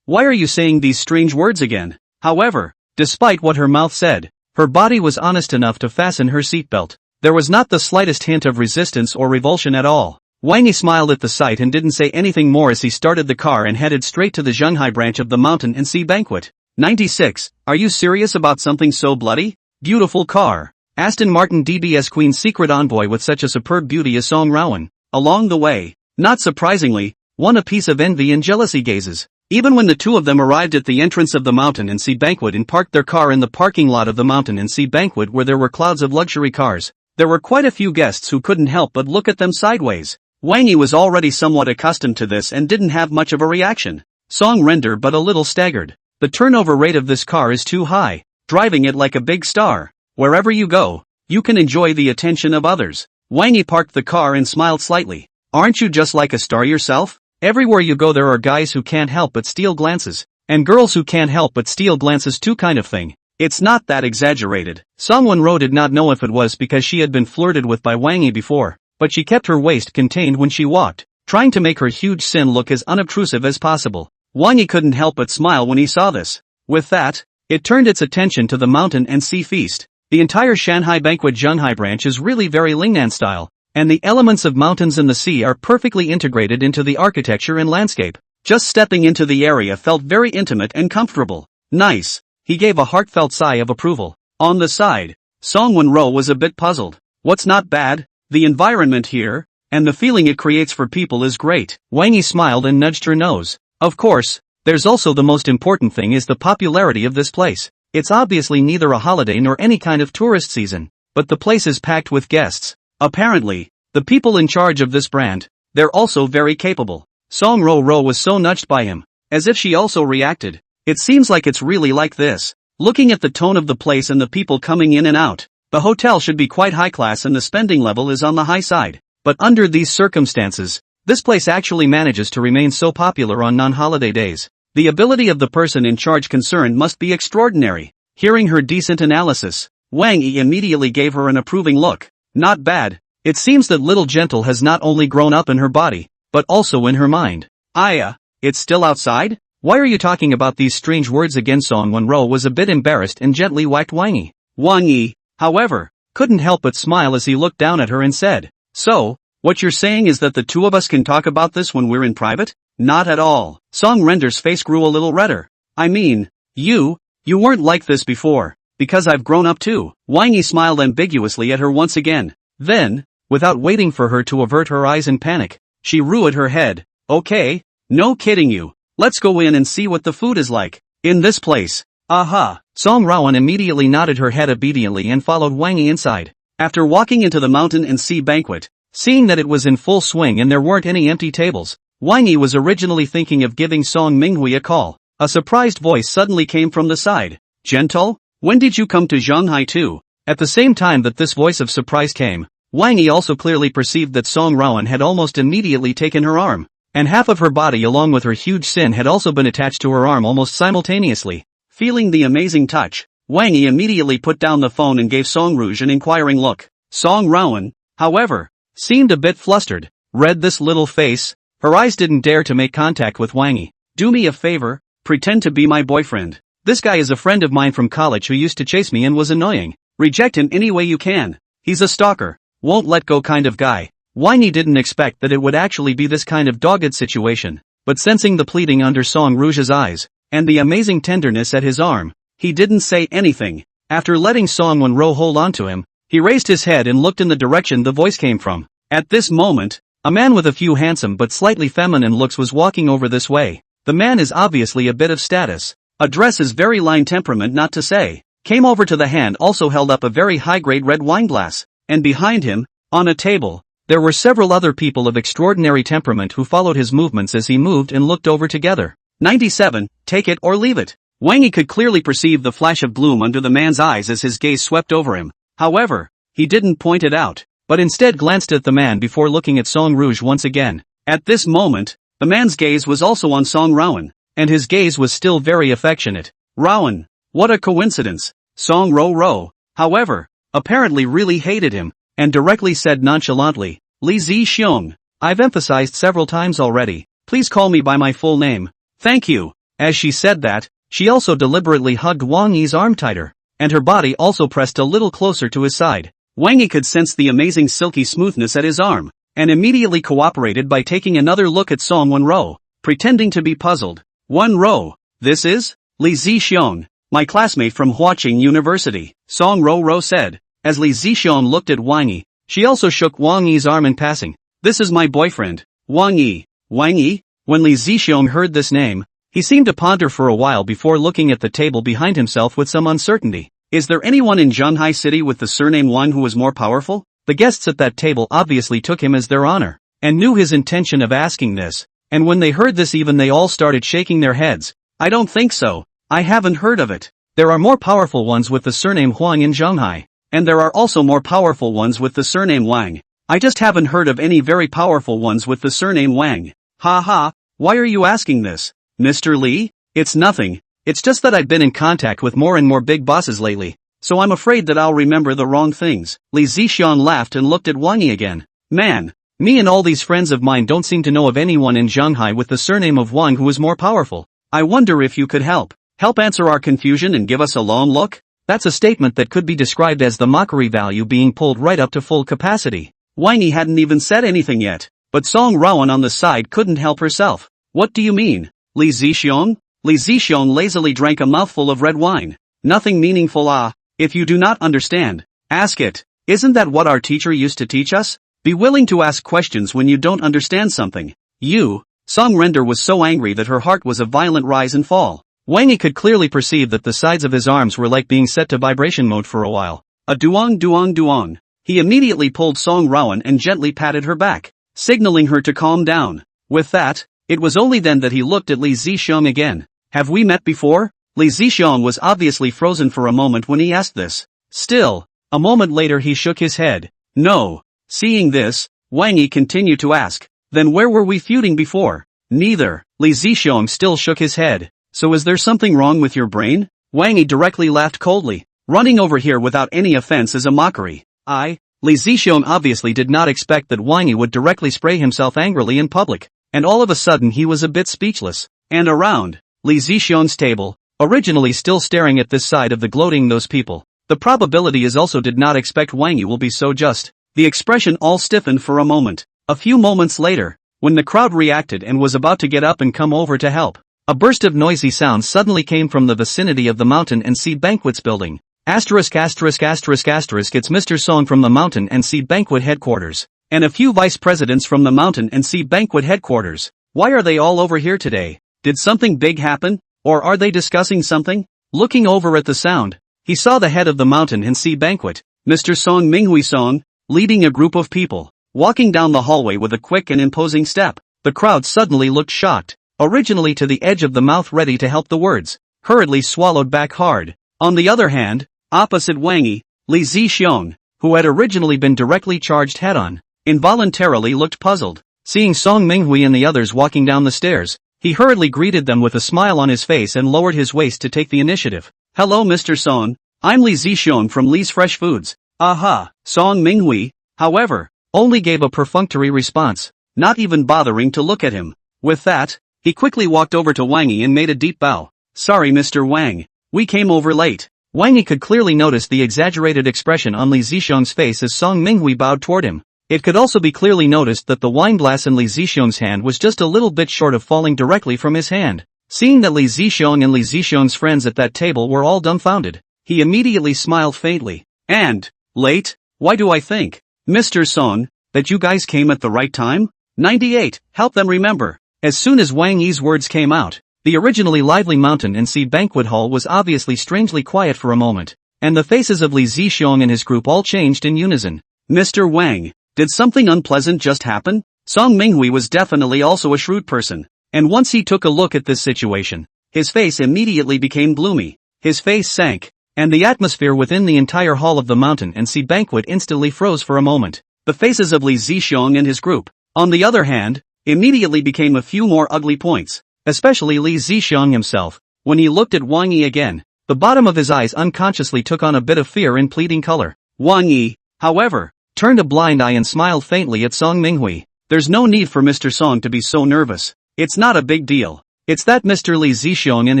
Why are you saying these strange words again? However, despite what her mouth said, her body was honest enough to fasten her seatbelt. There was not the slightest hint of resistance or revulsion at all. Wang Yi smiled at the sight and didn't say anything more as he started the car and headed straight to the Shanghai branch of the Mountain and Sea Banquet. 96. Are you serious about something so bloody? Beautiful car. Aston Martin DBS Queen's secret envoy with such a superb beauty as Song Wenrou. Along the way, not surprisingly, won a piece of envy and jealousy gazes. Even when the two of them arrived at the entrance of the Mountain and Sea Banquet and parked their car in the parking lot of the Mountain and Sea Banquet where there were clouds of luxury cars, there were quite a few guests who couldn't help but look at them sideways. Wang Yi was already somewhat accustomed to this and didn't have much of a reaction. Song Wenrou but a little staggered. The turnover rate of this car is too high, driving it like a big star. Wherever you go, you can enjoy the attention of others. Wang Yi parked the car and smiled slightly. Aren't you just like a star yourself? Everywhere you go there are guys who can't help but steal glances, and girls who can't help but steal glances too kind of thing. It's not that exaggerated. Song Wenrou did not know if it was because she had been flirted with by Wang Yi before, but she kept her waist contained when she walked, trying to make her huge sin look as unobtrusive as possible. Wang Yi couldn't help but smile when he saw this. With that, it turned its attention to the Mountain and Sea Feast. The entire Shanghai Banquet Shanghai branch is really very Lingnan style, and the elements of mountains and the sea are perfectly integrated into the architecture and landscape. Just stepping into the area felt very intimate and comfortable. Nice. He gave a heartfelt sigh of approval. On the side, Song Wenrou was a bit puzzled. What's not bad? The environment here, and the feeling it creates for people is great. Wang Yi smiled and nudged her nose. Of course, there's also the most important thing is the popularity of this place. It's obviously neither a holiday nor any kind of tourist season, but the place is packed with guests. Apparently, the people in charge of this brand, they're also very capable. Song Wenrou was so nudged by him, as if she also reacted. It seems like it's really like this. Looking at the tone of the place and the people coming in and out, the hotel should be quite high class and the spending level is on the high side. But under these circumstances, this place actually manages to remain so popular on non-holiday days. The ability of the person in charge concerned must be extraordinary. Hearing her decent analysis, Wang Yi immediately gave her an approving look. Not bad. It seems that Little Gentle has not only grown up in her body, but also in her mind. It's still outside? Why are you talking about these strange words again? Song Wenrou was a bit embarrassed and gently whacked Wang Yi. Wang Yi, however, couldn't help but smile as he looked down at her and said, so, what you're saying is that the two of us can talk about this when we're in private? Not at all. Song Wenrou's face grew a little redder. I mean, you You weren't like this before, because I've grown up too. Wang Yi smiled ambiguously at her once again. Then, without waiting for her to avert her eyes in panic, she rolled her head. Okay, no kidding you. Let's go in and see what the food is like. In this place. Aha. Song Wenrou immediately nodded her head obediently and followed Wang Yi inside. After walking into the mountain and sea banquet, seeing that it was in full swing and there weren't any empty tables, Wang Yi was originally thinking of giving Song Wenrou a call. A surprised voice suddenly came from the side. Gentle? When did you come to Shanghai too? At the same time that this voice of surprise came, Wang Yi also clearly perceived that Song Wenrou had almost immediately taken her arm, and half of her body along with her huge sin had also been attached to her arm almost simultaneously. Feeling the amazing touch, Wang Yi immediately put down the phone and gave Song Wenrou an inquiring look. Song Wenrou, however, seemed a bit flustered. Read this little face, her eyes didn't dare to make contact with Wang Yi. Do me a favor, pretend to be my boyfriend. This guy is a friend of mine from college who used to chase me and was annoying. Reject him any way you can. He's a stalker, won't let go kind of guy. Wang Yi didn't expect that it would actually be this kind of dogged situation, but sensing the pleading under Song Wenrou's eyes, and the amazing tenderness at his arm, he didn't say anything. After letting Song Wenrou hold on to him, he raised his head and looked in the direction the voice came from. At this moment, a man with a few handsome but slightly feminine looks was walking over this way. The man is obviously a bit of status. Address is very line temperament not to say. Came over to the hand also held up a very high-grade red wine glass, and behind him, on a table, there were several other people of extraordinary temperament who followed his movements as he moved and looked over together. 97, take it or leave it. Wang Yi could clearly perceive the flash of gloom under the man's eyes as his gaze swept over him. However, he didn't point it out, but instead glanced at the man before looking at Song Wenrou once again. At this moment, the man's gaze was also on Song Wenrou, and his gaze was still very affectionate. Wenrou, what a coincidence. Song Wenrou, however, apparently really hated him, and directly said nonchalantly, Li Zixiong, I've emphasized several times already, please call me by my full name. Thank you. As she said that, she also deliberately hugged Wang Yi's arm tighter, and her body also pressed a little closer to his side. Wang Yi could sense the amazing silky smoothness at his arm, and immediately cooperated by taking another look at Song Wenrou, pretending to be puzzled. Wenrou, this is? Li Zixiong, my classmate from Huaqing University, Song Wenrou said. As Li Zixiong looked at Wang Yi, she also shook Wang Yi's arm in passing. This is my boyfriend, Wang Yi. Wang Yi? When Li Zixiong heard this name, he seemed to ponder for a while before looking at the table behind himself with some uncertainty. Is there anyone in Shanghai City with the surname Wang who was more powerful? The guests at that table obviously took him as their honor, and knew his intention of asking this, and when they heard this even they all started shaking their heads. I don't think so. I haven't heard of it. There are more powerful ones with the surname Huang in Shanghai, and there are also more powerful ones with the surname Wang. I just haven't heard of any very powerful ones with the surname Wang. Ha ha, why are you asking this, Mr. Li? It's nothing, it's just that I've been in contact with more and more big bosses lately, so I'm afraid that I'll remember the wrong things. Li Zixiong laughed and looked at Wang Yi again. Man, me and all these friends of mine don't seem to know of anyone in Shanghai with the surname of Wang who is more powerful. I wonder if you could help answer our confusion and give us a long look? That's a statement that could be described as the mockery value being pulled right up to full capacity. Wang Yi hadn't even said anything yet, but Song Wenrou on the side couldn't help herself. What do you mean, Li Zixiong? Li Zixiong lazily drank a mouthful of red wine. Nothing meaningful. If you do not understand, ask it. Isn't that what our teacher used to teach us? Be willing to ask questions when you don't understand something. Song Wenrou was so angry that her heart was a violent rise and fall. Wang Yi could clearly perceive that the sides of his arms were like being set to vibration mode for a while. A duong duong duong. He immediately pulled Song Wenrou and gently patted her back, signaling her to calm down. With that, it was only then that he looked at Li Zixiong again. Have we met before? Li Zixiong was obviously frozen for a moment when he asked this. Still, a moment later he shook his head. No. Seeing this, Wang Yi continued to ask, then where were we feuding before? Neither. Li Zixiong still shook his head. So is there something wrong with your brain? Wang Yi directly laughed coldly. Running over here without any offense is a mockery. Li Zixiong obviously did not expect that Wang Yi would directly spray himself angrily in public, and all of a sudden he was a bit speechless. And around Li Zixiong's table, originally still staring at this side of the gloating those people, the probability is also did not expect Wang Yi will be so just. The expression all stiffened for a moment. A few moments later, when the crowd reacted and was about to get up and come over to help, A burst of noisy sounds suddenly came from the vicinity of the Mountain and Sea Banquets building. Asterisk asterisk asterisk asterisk It's Mr. Song from the Mountain and Sea Banquet headquarters. And a few vice presidents from the Mountain and Sea Banquet headquarters. Why are they all over here today? Did something big happen? Or are they discussing something? Looking over at the sound, he saw the head of the Mountain and Sea Banquet, Mr. Song Wenrou Song, leading a group of people, walking down the hallway with a quick and imposing step. The crowd suddenly looked shocked, originally to the edge of the mouth ready to help the words, hurriedly swallowed back hard. On the other hand, opposite Wang Yi, Li Zixiong, who had originally been directly charged head-on, involuntarily looked puzzled. Seeing Song Wenrou and the others walking down the stairs, he hurriedly greeted them with a smile on his face and lowered his waist to take the initiative. Hello Mr. Song, I'm Li Zixiong from Li's Fresh Foods. Aha. Song Wenrou, however, only gave a perfunctory response, not even bothering to look at him. With that, he quickly walked over to Wang Yi and made a deep bow. Sorry Mr. Wang, we came over late. Wang Yi could clearly notice the exaggerated expression on Li Zixiong's face as Song Wenrou bowed toward him. It could also be clearly noticed that the wine glass in Li Zixiong's hand was just a little bit short of falling directly from his hand. Seeing that Li Zixiong and Li Zixiong's friends at that table were all dumbfounded, he immediately smiled faintly. And, late? Why do I think, Mr. Song, that you guys came at the right time? 98, help them remember. As soon as Wang Yi's words came out, the originally lively Mountain and Sea Banquet Hall was obviously strangely quiet for a moment, and the faces of Li Zixiong and his group all changed in unison. Mr. Wang, did something unpleasant just happen? Song Wenrou was definitely also a shrewd person, and once he took a look at this situation, his face immediately became gloomy, his face sank, and the atmosphere within the entire hall of the Mountain and Sea Banquet instantly froze for a moment. The faces of Li Zixiong and his group, on the other hand, immediately became a few more ugly points, especially Li Zixiong himself. When he looked at Wang Yi again, the bottom of his eyes unconsciously took on a bit of fear and pleading color. Wang Yi, however, turned a blind eye and smiled faintly at Song Wenrou. There's no need for Mr. Song to be so nervous. It's not a big deal. It's that Mr. Li Zixiong and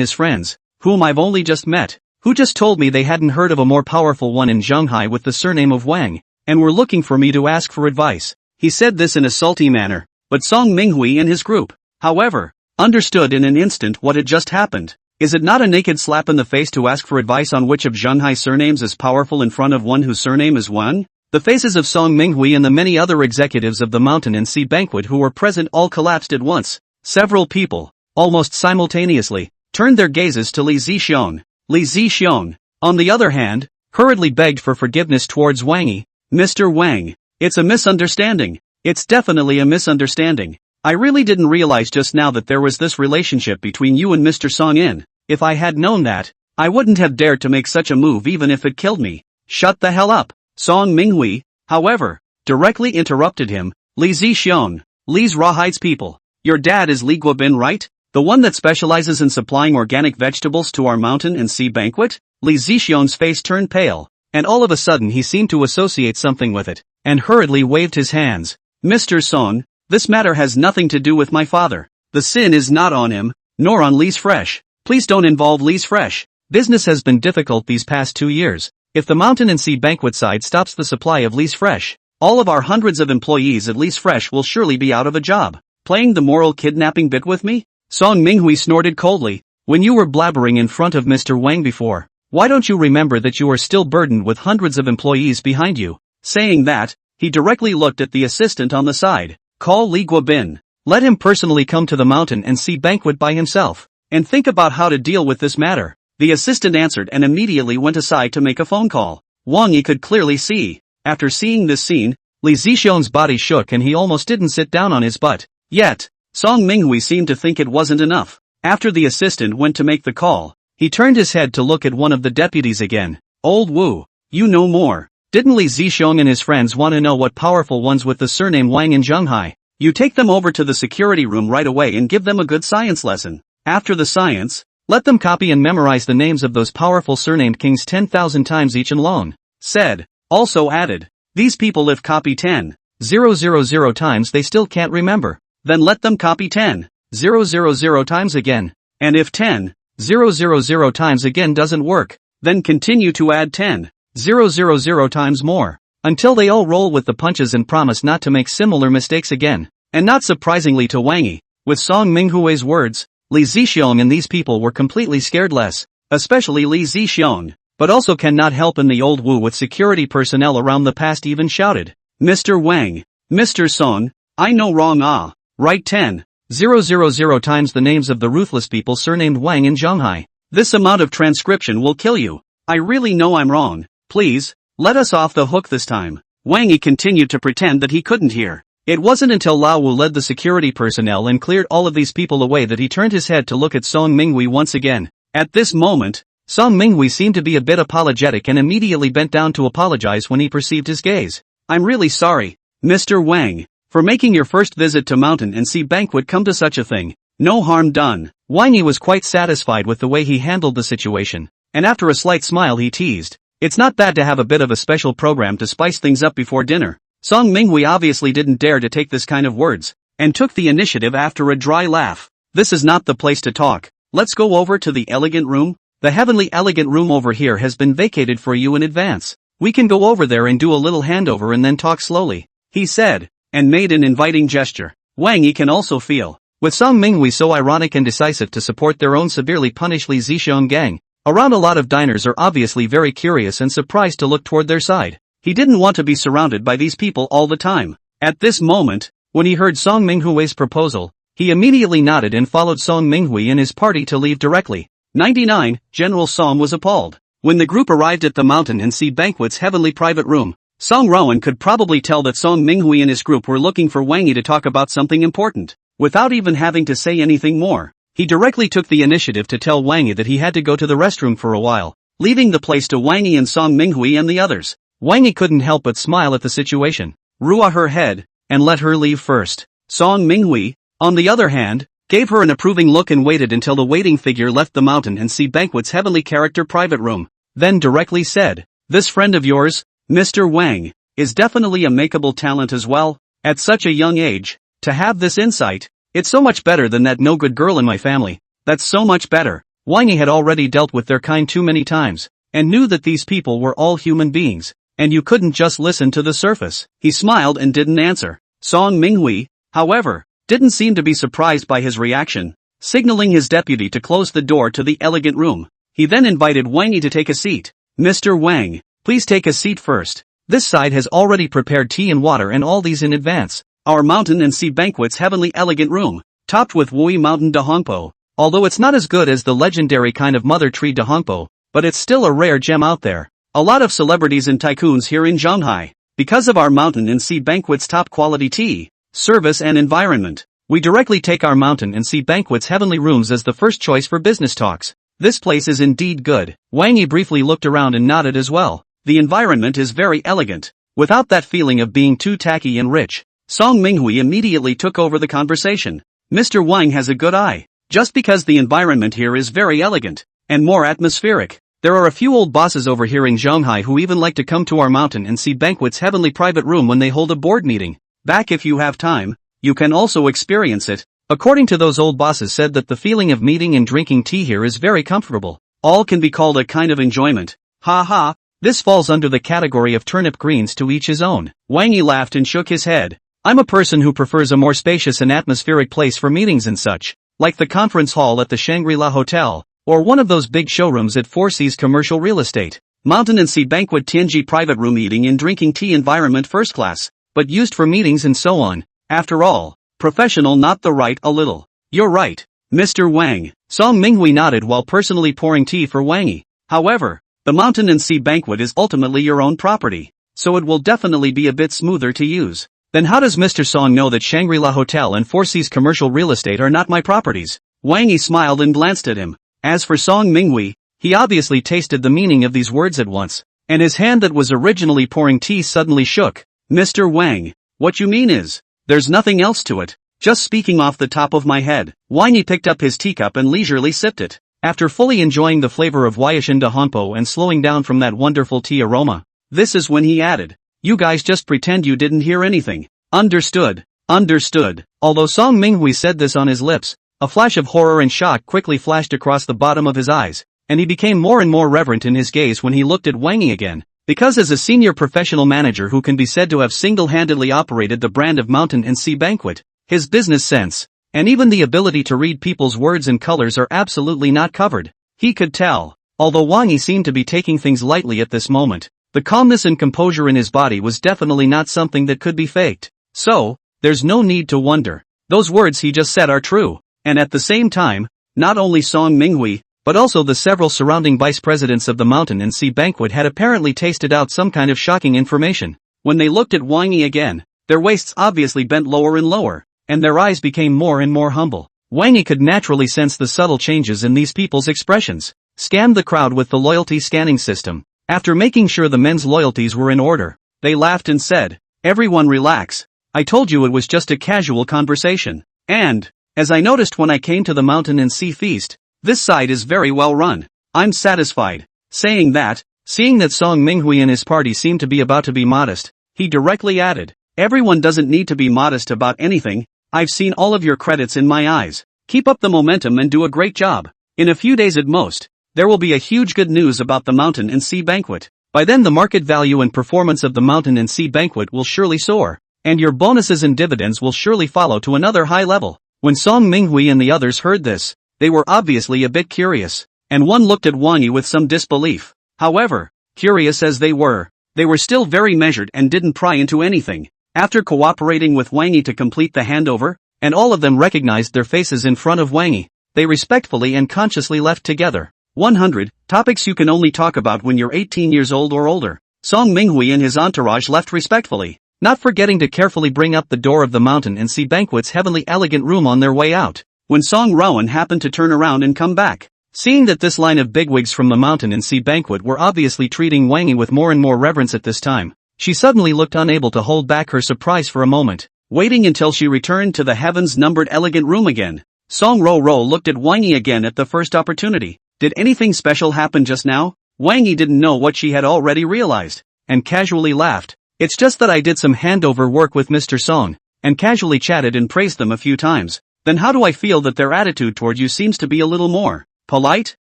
his friends, whom I've only just met, who just told me they hadn't heard of a more powerful one in Shanghai with the surname of Wang, and were looking for me to ask for advice. He said this in a salty manner, but Song Wenrou and his group, however, understood in an instant what had just happened. Is it not a naked slap in the face to ask for advice on which of Shanghai surnames is powerful in front of one whose surname is Wang? The faces of Song Wenrou and the many other executives of the Mountain and Sea Banquet who were present all collapsed at once. Several people, almost simultaneously, turned their gazes to Li Zixiong. Li Zixiong, on the other hand, hurriedly begged for forgiveness towards Wang Yi. Mr. Wang, it's a misunderstanding. It's definitely a misunderstanding. I really didn't realize just now that there was this relationship between you and Mr. Song In. If I had known that, I wouldn't have dared to make such a move even if it killed me. Shut the hell up. Song Wenrou, however, directly interrupted him. Li Zixiong, Li's Rawhide's people. Your dad is Li Guobin, right? The one that specializes in supplying organic vegetables to our Mountain and Sea Banquet? Li Zixiong's face turned pale, and all of a sudden he seemed to associate something with it, and hurriedly waved his hands. Mr. Song, this matter has nothing to do with my father. The sin is not on him, nor on Li's Fresh. Please don't involve Li's Fresh. Business has been difficult these past 2 years. If the Mountain and Sea Banquet side stops the supply of Li's Fresh, all of our hundreds of employees at Li's Fresh will surely be out of a job. Playing the moral kidnapping bit with me? Song Wenrou snorted coldly. When you were blabbering in front of Mr. Wang before, why don't you remember that you are still burdened with hundreds of employees behind you? Saying that, he directly looked at the assistant on the side. Call Li Guobin. Let him personally come to the Mountain and Sea Banquet by himself, and think about how to deal with this matter. The assistant answered and immediately went aside to make a phone call. Wang Yi could clearly see, after seeing this scene, Li Zixiong's body shook and he almost didn't sit down on his butt. Yet, Song Wenrou seemed to think it wasn't enough. After the assistant went to make the call, he turned his head to look at one of the deputies again. Old Wu, you know more. Didn't Li Zixiong and his friends want to know what powerful ones with the surname Wang in Shanghai? You take them over to the security room right away and give them a good science lesson. After the science, let them copy and memorize the names of those powerful surnamed kings 10,000 times each and alone. Said, also added, these people if copy 10,000 times they still can't remember, then let them copy 10,000 times again. And if 10,000 times again doesn't work, then continue to add 10,000 times more, until they all roll with the punches and promise not to make similar mistakes again. And not surprisingly to Wang Yi, with Song Wenrou's words, Li Zixiong and these people were completely scared less, especially Li Zixiong, but also cannot help in the old Wu with security personnel around the past even shouted, Mr. Wang, Mr. Song, I know wrong right 10,000 times the names of the ruthless people surnamed Wang in Shanghai. This amount of transcription will kill you. I really know I'm wrong. Please, let us off the hook this time. Wang Yi continued to pretend that he couldn't hear. It wasn't until Lao Wu led the security personnel and cleared all of these people away that he turned his head to look at Song Minghui once again. At this moment, Song Minghui seemed to be a bit apologetic and immediately bent down to apologize when he perceived his gaze. I'm really sorry, Mr. Wang, for making your first visit to Mountain and Sea Banquet come to such a thing. No harm done. Wang Yi was quite satisfied with the way he handled the situation, and after a slight smile he teased, it's not bad to have a bit of a special program to spice things up before dinner. Song Minghui obviously didn't dare to take this kind of words, and took the initiative after a dry laugh. This is not the place to talk. Let's go over to the elegant room. The heavenly elegant room over here has been vacated for you in advance. We can go over there and do a little handover and then talk slowly, he said, and made an inviting gesture. Wang Yi can also feel, with Song Minghui so ironic and decisive to support their own severely punished Li Zixiong gang, around a lot of diners are obviously very curious and surprised to look toward their side. He didn't want to be surrounded by these people all the time. At this moment, when he heard Song Minghui's proposal, he immediately nodded and followed Song Minghui and his party to leave directly. 99. General Song was appalled. When the group arrived at the Mountain and Sea Banquet's heavenly private room, Song Rowan could probably tell that Song Minghui and his group were looking for Wang Yi to talk about something important. Without even having to say anything more, he directly took the initiative to tell Wang Yi that he had to go to the restroom for a while, leaving the place to Wang Yi and Song Minghui and the others. Wang Yi couldn't help but smile at the situation, ruah her head, and let her leave first. Song Minghui, on the other hand, gave her an approving look and waited until the waiting figure left the Mountain and Sea Banquet's heavenly character private room, then directly said, this friend of yours, Mr. Wang, is definitely a makeable talent as well. At such a young age, to have this insight, it's so much better than that no-good girl in my family. That's so much better. Wang Yi had already dealt with their kind too many times, and knew that these people were all human beings, and you couldn't just listen to the surface. He smiled and didn't answer. Song Minghui, however, didn't seem to be surprised by his reaction, signaling his deputy to close the door to the elegant room. He then invited Wang Yi to take a seat. Mr. Wang, please take a seat first. This side has already prepared tea and water and all these in advance. Our Mountain and Sea Banquet's heavenly elegant room, topped with Wui Mountain de Hongpo. Although it's not as good as the legendary kind of mother tree de Hongpo, but it's still a rare gem out there. A lot of celebrities and tycoons here in Shanghai. Because of our Mountain and Sea Banquet's top quality tea, service and environment, we directly take our Mountain and Sea Banquet's heavenly rooms as the first choice for business talks. This place is indeed good. Wang Yi briefly looked around and nodded as well. The environment is very elegant, without that feeling of being too tacky and rich. Song Minghui immediately took over the conversation. Mr. Wang has a good eye. Just because the environment here is very elegant, and more atmospheric. There are a few old bosses over here in Shanghai who even like to come to our Mountain and Sea Banquet's heavenly private room when they hold a board meeting. Back if you have time, you can also experience it. According to those old bosses said that the feeling of meeting and drinking tea here is very comfortable. All can be called a kind of enjoyment. Ha ha, this falls under the category of turnip greens to each his own. Wang Yi laughed and shook his head. I'm a person who prefers a more spacious and atmospheric place for meetings and such, like the conference hall at the Shangri-La Hotel, or one of those big showrooms at Four Seas Commercial Real Estate. Mountain and Sea Banquet Tianji private room eating and drinking tea environment first class, but used for meetings and so on. After all, professional not the right a little. You're right, Mr. Wang. Song Minghui nodded while personally pouring tea for Wang Yi. However, the Mountain and Sea Banquet is ultimately your own property, so it will definitely be a bit smoother to use. Then how does Mr. Song know that Shangri-La Hotel and Four Seas Commercial Real Estate are not my properties? Wang Yi smiled and glanced at him. As for Song Minghui, he obviously tasted the meaning of these words at once, and his hand that was originally pouring tea suddenly shook. Mr. Wang, what you mean is, there's nothing else to it, just speaking off the top of my head. Wang Yi picked up his teacup and leisurely sipped it, after fully enjoying the flavor of Huaishan de Hanpo and slowing down from that wonderful tea aroma. This is when he added, you guys just pretend you didn't hear anything. Understood, understood. Although Song Minghui said this on his lips, a flash of horror and shock quickly flashed across the bottom of his eyes, and he became more and more reverent in his gaze when he looked at Wang Yi again. Because as a senior professional manager who can be said to have single-handedly operated the brand of Mountain and Sea Banquet, his business sense, and even the ability to read people's words and colors are absolutely not covered. He could tell. Although Wang Yi seemed to be taking things lightly at this moment, the calmness and composure in his body was definitely not something that could be faked. So, there's no need to wonder. Those words he just said are true. And at the same time, not only Song Wenrou, but also the several surrounding vice presidents of the Mountain and Sea Banquet had apparently tasted out some kind of shocking information. When they looked at Wang Yi again, their waists obviously bent lower and lower, and their eyes became more and more humble. Wang Yi could naturally sense the subtle changes in these people's expressions. Scanned the crowd with the loyalty scanning system. After making sure the men's loyalties were in order, they laughed and said, "Everyone relax. I told you it was just a casual conversation. And, as I noticed when I came to the Mountain and Sea Feast, this side is very well run. I'm satisfied." Saying that, seeing that Song Wenrou and his party seemed to be about to be modest, he directly added, "Everyone doesn't need to be modest about anything. I've seen all of your credits in my eyes. Keep up the momentum and do a great job. In a few days at most, there will be a huge good news about the Mountain and Sea Banquet. By then the market value and performance of the Mountain and Sea Banquet will surely soar, and your bonuses and dividends will surely follow to another high level." When Song Wenrou and the others heard this, they were obviously a bit curious, and one looked at Wang Yi with some disbelief. However, curious as they were still very measured and didn't pry into anything. After cooperating with Wang Yi to complete the handover, and all of them recognized their faces in front of Wang Yi, they respectfully and consciously left together. 100 Topics you can only talk about when you're 18 years old or older. Song Wenrou and his entourage left respectfully, not forgetting to carefully bring up the door of the Mountain and Sea Banquet's heavenly elegant room on their way out. When Song Wenrou happened to turn around and come back, seeing that this line of bigwigs from the Mountain and Sea Banquet were obviously treating Wang Yi with more and more reverence at this time, she suddenly looked unable to hold back her surprise for a moment, waiting until she returned to the heavens-numbered elegant room again. Song Wenrou looked at Wang Yi again at the first opportunity. Did anything special happen just now? Wang Yi didn't know what she had already realized, and casually laughed. "It's just that I did some handover work with Mr. Song, and casually chatted and praised them a few times. Then how do I feel that their attitude toward you seems to be a little more polite?"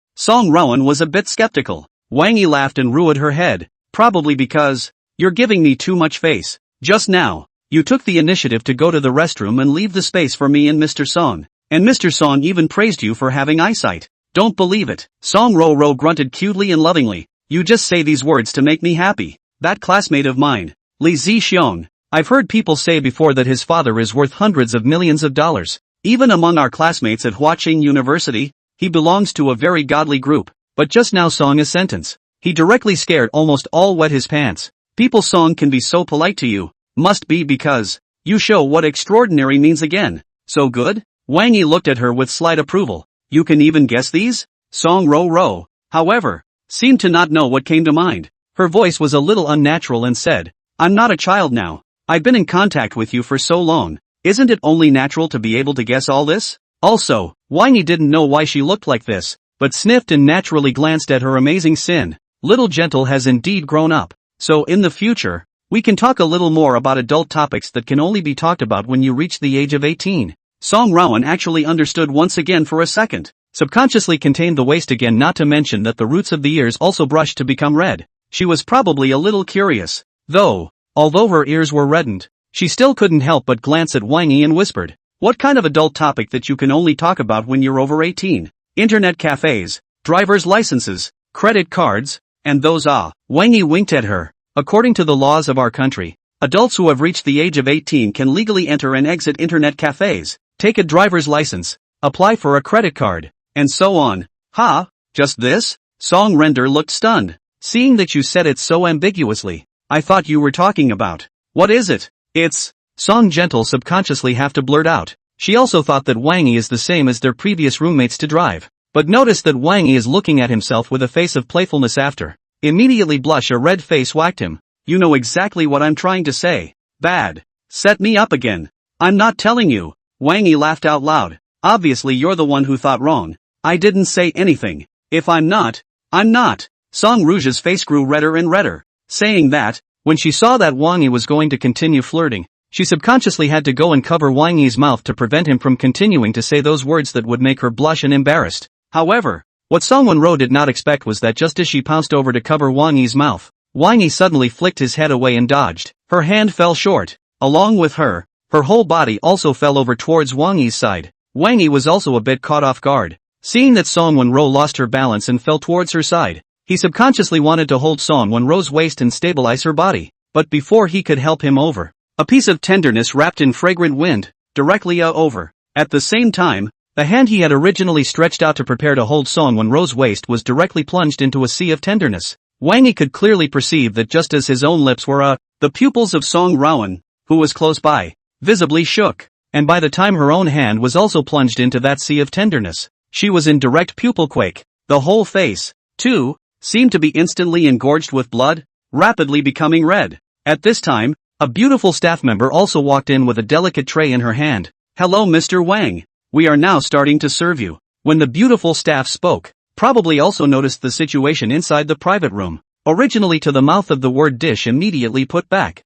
Song Wenrou was a bit skeptical. Wang Yi laughed and rued her head. "Probably because you're giving me too much face. Just now, you took the initiative to go to the restroom and leave the space for me and Mr. Song, and Mr. Song even praised you for having eyesight. Don't believe it." Song Wenrou grunted cutely and lovingly. "You just say these words to make me happy. That classmate of mine, Li Zixiong, I've heard people say before that his father is worth hundreds of millions of dollars. Even among our classmates at Huaqing University, he belongs to a very godly group." But just now Song's sentence, he directly scared almost all wet his pants. People Song can be so polite to you, must be because you show what extraordinary means again. So good? Wang Yi looked at her with slight approval. "You can even guess these?" Song Wenrou, however, seemed to not know what came to mind. Her voice was a little unnatural and said, "I'm not a child now. I've been in contact with you for so long. Isn't it only natural to be able to guess all this?" Also, Wang Yi didn't know why she looked like this, but sniffed and naturally glanced at her amazing sin. Little Gentle has indeed grown up. So in the future, we can talk a little more about adult topics that can only be talked about when you reach the age of 18. Song Wenrou actually understood once again for a second, subconsciously contained the waist again, not to mention that the roots of the ears also brushed to become red. She was probably a little curious, though, although her ears were reddened, she still couldn't help but glance at Wang Yi and whispered, "What kind of adult topic that you can only talk about when you're over 18? Internet cafes, driver's licenses, credit cards, and those Wang Yi winked at her. "According to the laws of our country, adults who have reached the age of 18 can legally enter and exit internet cafes, take a driver's license, apply for a credit card, and so on." "Ha? Just this?" Song Wenrou looked stunned. "Seeing that you said it so ambiguously, I thought you were talking about, what is it?" "It's," Song Gentle subconsciously have to blurt out. She also thought that Wang Yi is the same as their previous roommates to drive, but noticed that Wang Yi is looking at himself with a face of playfulness after. Immediately blush, a red face whacked him. "You know exactly what I'm trying to say. Bad. Set me up again." "I'm not telling you." Wang Yi laughed out loud. "Obviously you're the one who thought wrong. I didn't say anything. If I'm not, I'm not." Song Rouge's face grew redder and redder. Saying that, when she saw that Wang Yi was going to continue flirting, she subconsciously had to go and cover Wang Yi's mouth to prevent him from continuing to say those words that would make her blush and embarrassed. However, what Song Wenrou did not expect was that just as she pounced over to cover Wang Yi's mouth, Wang Yi suddenly flicked his head away and dodged. Her hand fell short. Along with her, her whole body also fell over towards Wang Yi's side. Wang Yi was also a bit caught off guard. Seeing that Song Wenrou lost her balance and fell towards her side, he subconsciously wanted to hold Song Wenrou's waist and stabilize her body. But before he could help him over, a piece of tenderness wrapped in fragrant wind, directly over. At the same time, the hand he had originally stretched out to prepare to hold Song Wenrou's waist was directly plunged into a sea of tenderness. Wang Yi could clearly perceive that just as his own lips were the pupils of Song Wenrou, who was close by, visibly shook. And by the time her own hand was also plunged into that sea of tenderness, she was in direct pupil quake. The whole face, too, seemed to be instantly engorged with blood, rapidly becoming red. At this time, a beautiful staff member also walked in with a delicate tray in her hand. "Hello Mr. Wang. We are now starting to serve you." When the beautiful staff spoke, probably also noticed the situation inside the private room, originally to the mouth of the word dish immediately put back.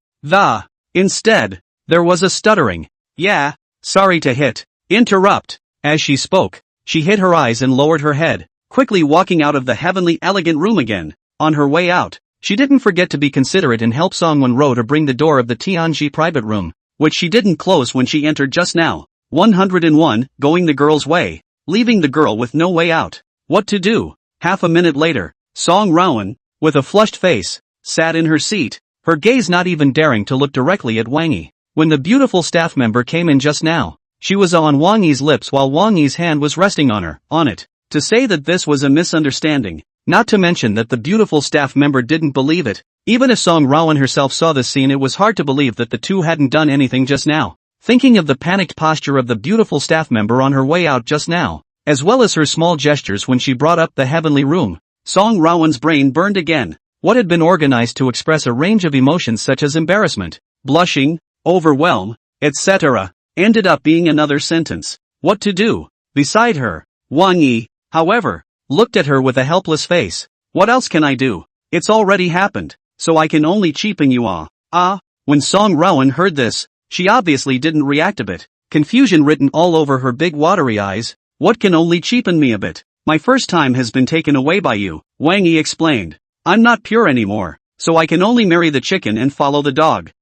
Instead, there was a stuttering. "Yeah, sorry to interrupt." As she spoke, she hid her eyes and lowered her head, quickly walking out of the heavenly elegant room again. On her way out, she didn't forget to be considerate and help Song Wenrou to bring the door of the Tianji private room, which she didn't close when she entered just now. 101, going the girl's way, leaving the girl with no way out. What to do? Half a minute later, Song Wenrou, with a flushed face, sat in her seat, her gaze not even daring to look directly at Wang Yi. When the beautiful staff member came in just now, she was on Wang Yi's lips while Wang Yi's hand was resting on it. To say that this was a misunderstanding, not to mention that the beautiful staff member didn't believe it. Even if Song Wenrou herself saw this scene, it was hard to believe that the two hadn't done anything just now. Thinking of the panicked posture of the beautiful staff member on her way out just now, as well as her small gestures when she brought up the heavenly room, Song Wenrou's brain burned again. What had been organized to express a range of emotions such as embarrassment, blushing, overwhelm, etc., ended up being another sentence. What to do? Beside her, Wang Yi, however, looked at her with a helpless face. "What else can I do? It's already happened, so I can only cheapen you all." When Song Wenrou heard this, she obviously didn't react a bit. Confusion written all over her big watery eyes. "What can only cheapen me a bit? My first time has been taken away by you," Wang Yi explained. "I'm not pure anymore, so I can only marry the chicken and follow the dog."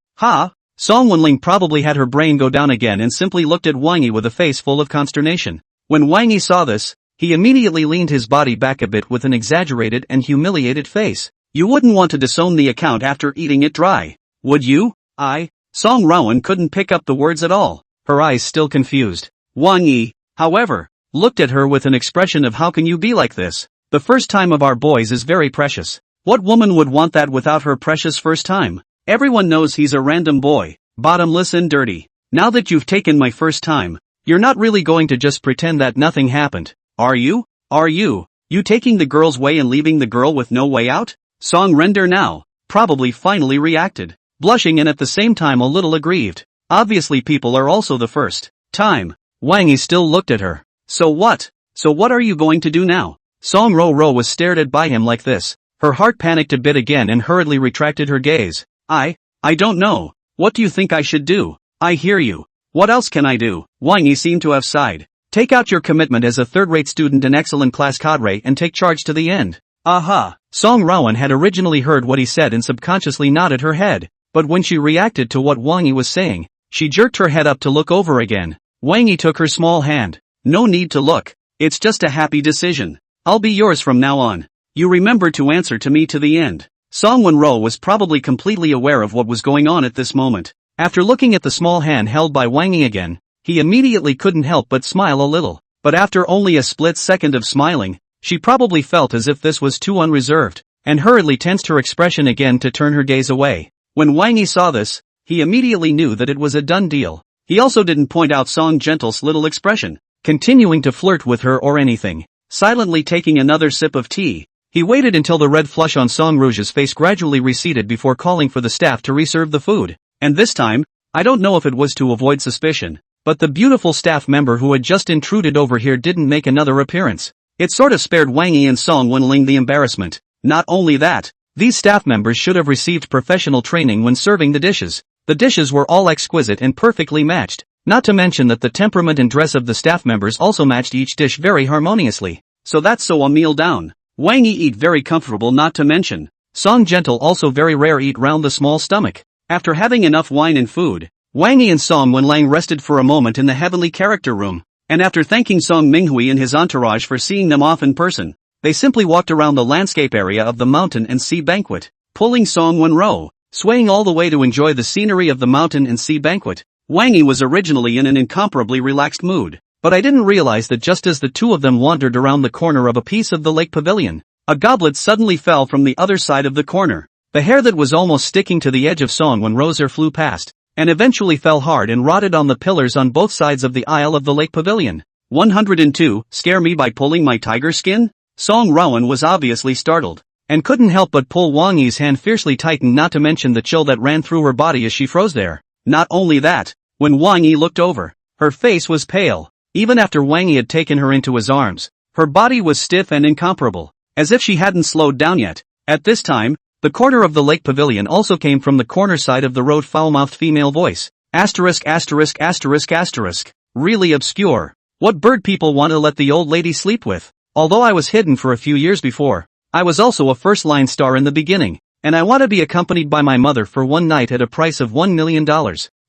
Song Wenling probably had her brain go down again and simply looked at Wang Yi with a face full of consternation. When Wang Yi saw this, he immediately leaned his body back a bit with an exaggerated and humiliated face. "You wouldn't want to disown the account after eating it dry, would you?" Song Wenrou couldn't pick up the words at all, her eyes still confused. Wang Yi, however, looked at her with an expression of "How can you be like this? The first time of our boys is very precious. What woman would want that without her precious first time? Everyone knows he's a random boy, bottomless and dirty. Now that you've taken my first time, you're not really going to just pretend that nothing happened, are you? Are you taking the girl's way and leaving the girl with no way out?" Song Wenrou now, probably finally reacted, blushing and at the same time a little aggrieved. Obviously people are also the first time. Wang Yi still looked at her. So what are you going to do now?" Song Wenrou was stared at by him like this. Her heart panicked a bit again and hurriedly retracted her gaze. I don't know. What do you think I should do?" "I hear you. What else can I do?" Wang Yi seemed to have sighed. "Take out your commitment as a third-rate student and excellent class cadre and take charge to the end." Song Wenrou had originally heard what he said and subconsciously nodded her head, but when she reacted to what Wang Yi was saying, she jerked her head up to look over again. Wang Yi took her small hand. "No need to look. It's just a happy decision. I'll be yours from now on. You remember to answer to me to the end." Song Wenrou was probably completely aware of what was going on at this moment. After looking at the small hand held by Wang Yi again, he immediately couldn't help but smile a little. But after only a split second of smiling, she probably felt as if this was too unreserved, and hurriedly tensed her expression again to turn her gaze away. When Wang Yi saw this, he immediately knew that it was a done deal. He also didn't point out Song Gentle's little expression, continuing to flirt with her or anything. Silently taking another sip of tea, he waited until the red flush on Song Wenrou's face gradually receded before calling for the staff to reserve the food. And this time, I don't know if it was to avoid suspicion, but the beautiful staff member who had just intruded over here didn't make another appearance. It sort of spared Wang Yi and Song Wenling the embarrassment. Not only that, these staff members should have received professional training when serving the dishes. The dishes were all exquisite and perfectly matched, not to mention that the temperament and dress of the staff members also matched each dish very harmoniously. So that's so a meal down. Wang Yi eat very comfortable, not to mention Song Gentle also very rare eat round the small stomach. After having enough wine and food, Wang Yi and Song Wenlang rested for a moment in the heavenly character room, and after thanking Song Minghui and his entourage for seeing them off in person, they simply walked around the landscape area of the mountain and sea banquet, pulling Song Wenrou, swaying all the way to enjoy the scenery of the mountain and sea banquet. Wang Yi was originally in an incomparably relaxed mood, but I didn't realize that just as the two of them wandered around the corner of a piece of the lake pavilion, a goblet suddenly fell from the other side of the corner. The hair that was almost sticking to the edge of Song Wenrou's hair flew past, and eventually fell hard and rotted on the pillars on both sides of the aisle of the lake pavilion. 102. Scare me by pulling my tiger skin? Song Wenrou was obviously startled, and couldn't help but pull Wang Yi's hand fiercely tightened, not to mention the chill that ran through her body as she froze there. Not only that, when Wang Yi looked over, her face was pale. Even after Wang Yi had taken her into his arms, her body was stiff and incomparable, as if she hadn't slowed down yet. At this time, the corner of the lake pavilion also came from the corner side of the road foul-mouthed female voice. Asterisk asterisk asterisk asterisk. Really obscure. What bird people want to let the old lady sleep with? Although I was hidden for a few years before, I was also a first-line star in the beginning, and I want to be accompanied by my mother for one night at a price of $1 million,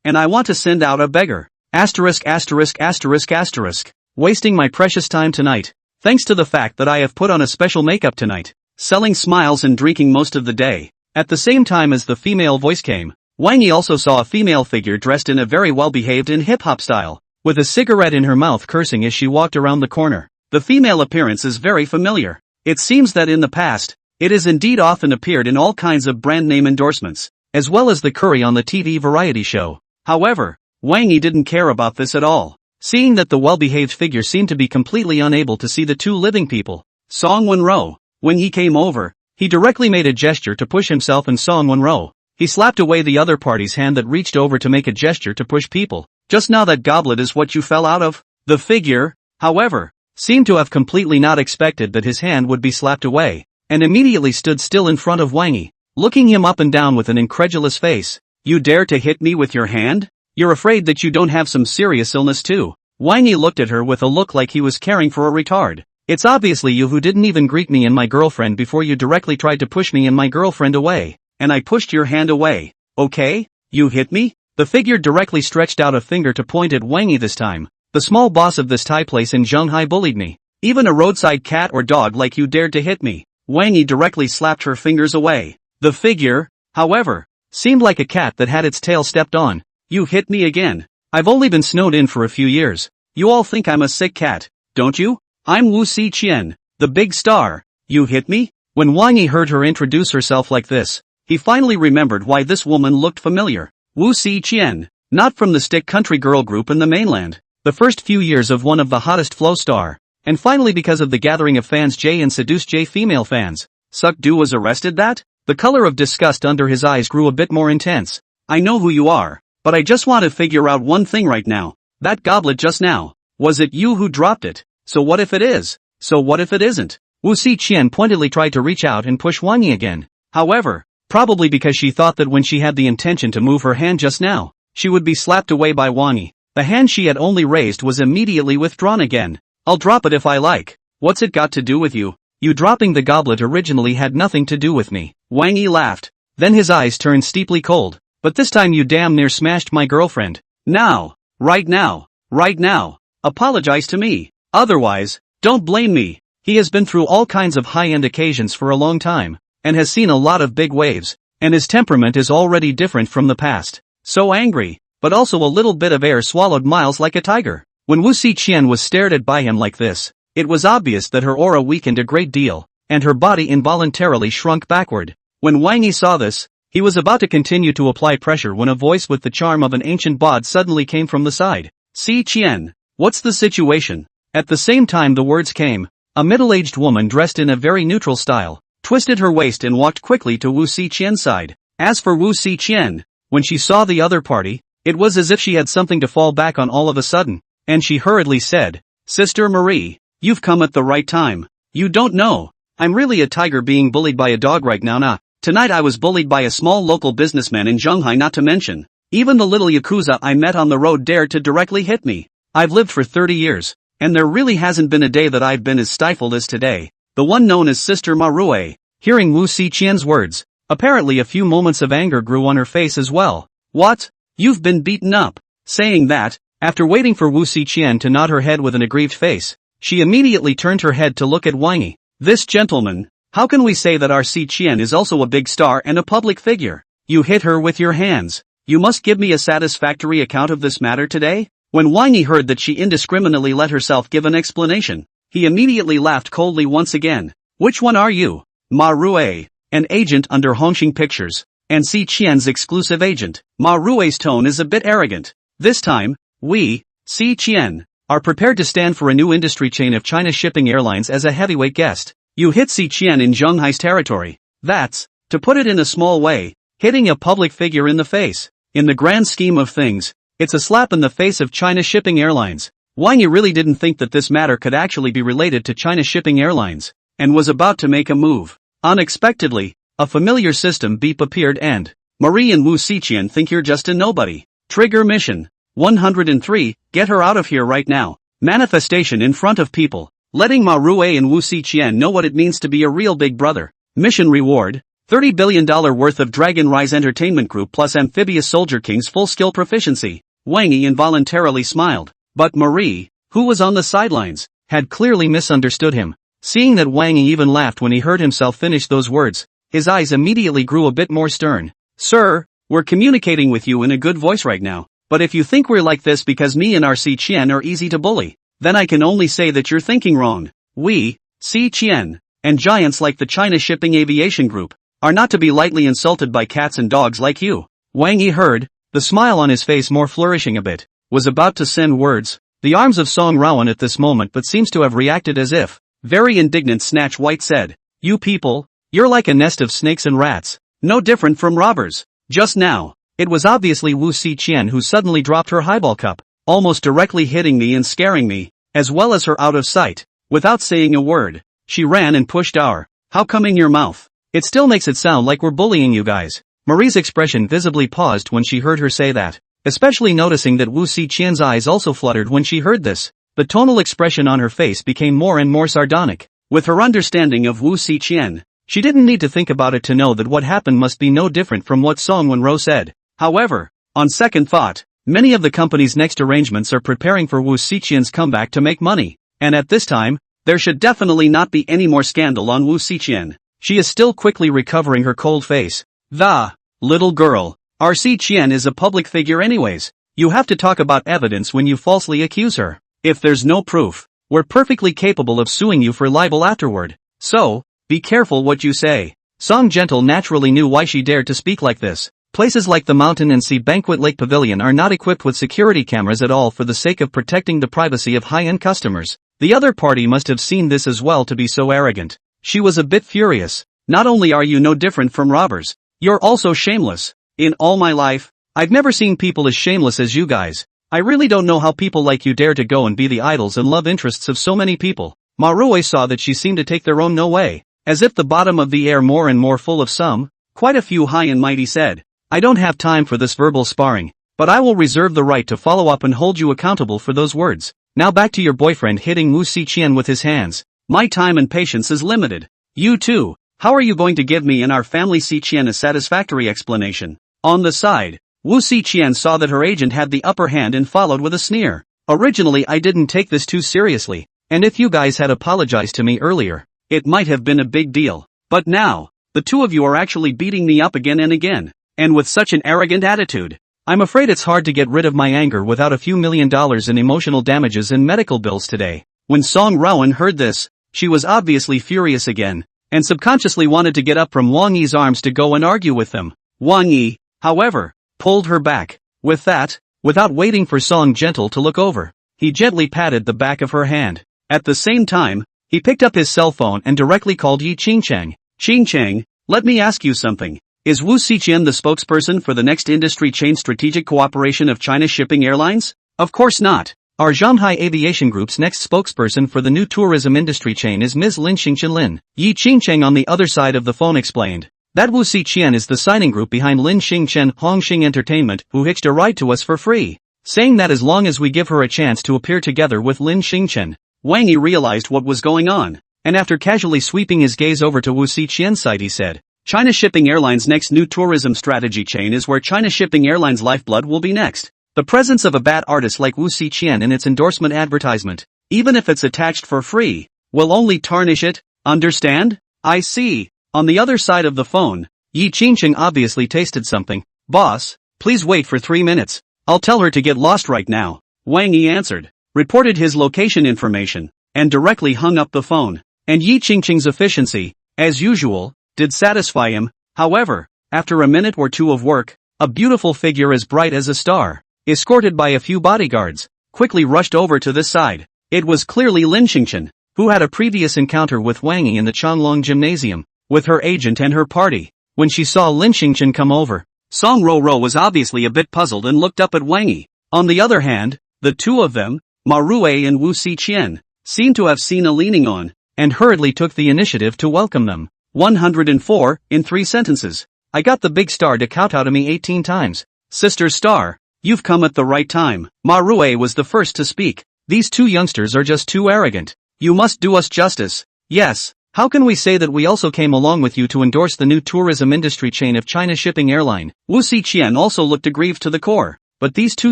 and I want to send out a beggar. Asterisk asterisk asterisk asterisk. Wasting my precious time tonight, thanks to the fact that I have put on a special makeup tonight, selling smiles and drinking most of the day. At the same time as the female voice came, Wang Yi also saw a female figure dressed in a very well-behaved and hip-hop style, with a cigarette in her mouth, cursing as she walked around the corner. The female appearance is very familiar. It seems that in the past, it has indeed often appeared in all kinds of brand name endorsements, as well as the curry on the TV variety show. However, Wang Yi didn't care about this at all, seeing that the well-behaved figure seemed to be completely unable to see the two living people. Song Wenrou. When he came over, he directly made a gesture to push himself and Song Wenrou. He slapped away the other party's hand that reached over to make a gesture to push people. Just now that goblet is what you fell out of? The figure, however, seemed to have completely not expected that his hand would be slapped away, and immediately stood still in front of Wang Yi, looking him up and down with an incredulous face. You dare to hit me with your hand? You're afraid that you don't have some serious illness too? Wang Yi looked at her with a look like he was caring for a retard. It's obviously you who didn't even greet me and my girlfriend before you directly tried to push me and my girlfriend away, and I pushed your hand away. Okay? You hit me? The figure directly stretched out a finger to point at Wang Yi this time. The small boss of this Thai place in Shanghai bullied me. Even a roadside cat or dog like you dared to hit me. Wang Yi directly slapped her fingers away. The figure, however, seemed like a cat that had its tail stepped on. You hit me again. I've only been snowed in for a few years. You all think I'm a sick cat, don't you? I'm Wu Xiqian, the big star. You hit me? When Wang Yi heard her introduce herself like this, he finally remembered why this woman looked familiar. Wu Xiqian, not from the Stick Country girl group in the mainland. The first few years of one of the hottest flow star, and finally because of the gathering of fans J and seduced J female fans. Suk Du was arrested that? The color of disgust under his eyes grew a bit more intense. I know who you are, but I just want to figure out one thing right now. That goblet just now, was it you who dropped it? So what if it is? So what if it isn't? Wu Xiqian pointedly tried to reach out and push Wang Yi again. However, probably because she thought that when she had the intention to move her hand just now, she would be slapped away by Wang Yi. The hand she had only raised was immediately withdrawn again. I'll drop it if I like. What's it got to do with you? You dropping the goblet originally had nothing to do with me. Wang Yi laughed. Then his eyes turned steeply cold. But this time you damn near smashed my girlfriend. Now. Right now. Right now. Apologize to me. Otherwise, don't blame me. He has been through all kinds of high-end occasions for a long time, and has seen a lot of big waves, and his temperament is already different from the past. So angry, but also a little bit of air swallowed miles like a tiger. When Wu Xiqian was stared at by him like this, it was obvious that her aura weakened a great deal, and her body involuntarily shrunk backward. When Wang Yi saw this, he was about to continue to apply pressure when a voice with the charm of an ancient bod suddenly came from the side. Xiqian, what's the situation? At the same time the words came, a middle-aged woman dressed in a very neutral style, twisted her waist and walked quickly to Wu Xiqian's side. As for Wu Xiqian, when she saw the other party, it was as if she had something to fall back on all of a sudden, and she hurriedly said, Sister Marie, you've come at the right time. You don't know, I'm really a tiger being bullied by a dog right now. Tonight I was bullied by a small local businessman in Shanghai, not to mention, even the little yakuza I met on the road dared to directly hit me. I've lived for 30 years, and there really hasn't been a day that I've been as stifled as today. The one known as Sister Marue. Hearing Wu Xiqian's words, apparently a few moments of anger grew on her face as well. What? You've been beaten up? Saying that, After waiting for Wu Xiqian to nod her head with an aggrieved face, she immediately turned her head to look at Wang Yi. This gentleman, how can we say that our Xiqian is also a big star and a public figure? You hit her with your hands. You must give me a satisfactory account of this matter today? When Wang Yi heard that she indiscriminately let herself give an explanation, he immediately laughed coldly once again. Which one are you? Ma Rue, an agent under Hongxing Pictures, and Xiqian's exclusive agent. Ma Rue's tone is a bit arrogant. This time, we, Xiqian, are prepared to stand for a new industry chain of China Shipping Airlines as a heavyweight guest. You hit Xiqian in Zhenghai's territory. That's, to put it in a small way, hitting a public figure in the face. In the grand scheme of things, it's a slap in the face of China Shipping Airlines. Wang Yi really didn't think that this matter could actually be related to China Shipping Airlines, and was about to make a move. Unexpectedly, a familiar system beep appeared and, Marie and Wu Xiqian think you're just a nobody. Trigger mission 103, get her out of here right now. Manifestation in front of people, letting Ma Rue and Wu Xiqian know what it means to be a real big brother. Mission reward, $30 billion worth of Dragon Rise Entertainment Group plus Amphibious Soldier King's full skill proficiency. Wang Yi involuntarily smiled, but Marie, who was on the sidelines, had clearly misunderstood him. Seeing that Wang Yi even laughed when he heard himself finish those words, his eyes immediately grew a bit more stern. Sir, we're communicating with you in a good voice right now, but if you think we're like this because me and our Xiqian are easy to bully, then I can only say that you're thinking wrong. We, Xiqian, and giants like the China Shipping Aviation Group, are not to be lightly insulted by cats and dogs like you. Wang Yi heard, the smile on his face more flourishing a bit, was about to send words. The arms of Song Wenrou at this moment but seems to have reacted as if, very indignant Snatch White said, you people, you're like a nest of snakes and rats, no different from robbers. Just now, it was obviously Wu Xiqian who suddenly dropped her highball cup, almost directly hitting me and scaring me, as well as her out of sight. Without saying a word, she ran and pushed our, how come in your mouth? It still makes it sound like we're bullying you guys. Marie's expression visibly paused when she heard her say that, especially noticing that Wu Xiqian's eyes also fluttered when she heard this. The tonal expression on her face became more and more sardonic. With her understanding of Wu Xiqian, she didn't need to think about it to know that what happened must be no different from what Song Wenrou said. However, on second thought, many of the company's next arrangements are preparing for Wu Xiqian's comeback to make money, and at this time, there should definitely not be any more scandal on Wu Xiqian. She is still quickly recovering her cold face. The little girl, our Xiqian is a public figure anyways. You have to talk about evidence when you falsely accuse her. If there's no proof, we're perfectly capable of suing you for libel afterward. So, be careful what you say. Song Gentle naturally knew why she dared to speak like this. Places like the Mountain and Sea Banquet Lake Pavilion are not equipped with security cameras at all for the sake of protecting the privacy of high-end customers. The other party must have seen this as well to be so arrogant. She was a bit furious. Not only are you no different from robbers, you're also shameless. In all my life, I've never seen people as shameless as you guys. I really don't know how people like you dare to go and be the idols and love interests of so many people. Ma Rue saw that she seemed to take their own no way, as if the bottom of the air more and more full of some, quite a few high and mighty said, I don't have time for this verbal sparring, but I will reserve the right to follow up and hold you accountable for those words. Now back to your boyfriend hitting Wu Xiqian with his hands. My time and patience is limited. You too, how are you going to give me and our family Xiqian a satisfactory explanation? On the side, Wu Xiqian saw that her agent had the upper hand and followed with a sneer. Originally I didn't take this too seriously, and if you guys had apologized to me earlier, it might have been a big deal. But now, the two of you are actually beating me up again and again, and with such an arrogant attitude. I'm afraid it's hard to get rid of my anger without a few $1 million in emotional damages and medical bills today. When Song Wenrou heard this, she was obviously furious again, and subconsciously wanted to get up from Wang Yi's arms to go and argue with them. Wang Yi, however, pulled her back. With that, without waiting for Song Gentle to look over, he gently patted the back of her hand. At the same time, he picked up his cell phone and directly called Yi Qingchang. Qingchang, let me ask you something. Is Wu Xiqian the spokesperson for the next industry chain strategic cooperation of China Shipping Airlines? Of course not. Our Shanghai Aviation Group's next spokesperson for the new tourism industry chain is Ms. Lin Xingchen. Yi Qingchang on the other side of the phone explained that Wu Xiqian is the signing group behind Lin Xingchen Hongxing Entertainment, who hitched a ride to us for free, saying that as long as we give her a chance to appear together with Lin Xingchen. Wang Yi realized what was going on, and after casually sweeping his gaze over to Wu Xiqian's side he said, China Shipping Airlines' next new tourism strategy chain is where China Shipping Airlines' lifeblood will be next. The presence of a bad artist like Wu Xiqian in its endorsement advertisement, even if it's attached for free, will only tarnish it, understand? I see. On the other side of the phone, Yi Qingqing obviously tasted something. Boss, please wait for 3 minutes. I'll tell her to get lost right now. Wang Yi answered, reported his location information, and directly hung up the phone. And Yi Qingqing's efficiency, as usual, did satisfy him. However, after a minute or two of work, a beautiful figure as bright as a star, escorted by a few bodyguards, quickly rushed over to this side. It was clearly Lin Xingchen, who had a previous encounter with Wang Yi in the Changlong Gymnasium, with her agent and her party. When she saw Lin Xingchen come over, Song Wenrou was obviously a bit puzzled and looked up at Wang Yi. On the other hand, the two of them, Manhwa and Wu Xiqian, seemed to have seen a leaning on, and hurriedly took the initiative to welcome them. 104, in 3 sentences. I got the big star to kowtow to me 18 times. Sister Star, you've come at the right time. Manhwa was the first to speak. These two youngsters are just too arrogant. You must do us justice. Yes, how can we say that we also came along with you to endorse the new tourism industry chain of China Shipping Airline? Wu Xiqian also looked aggrieved to the core. But these two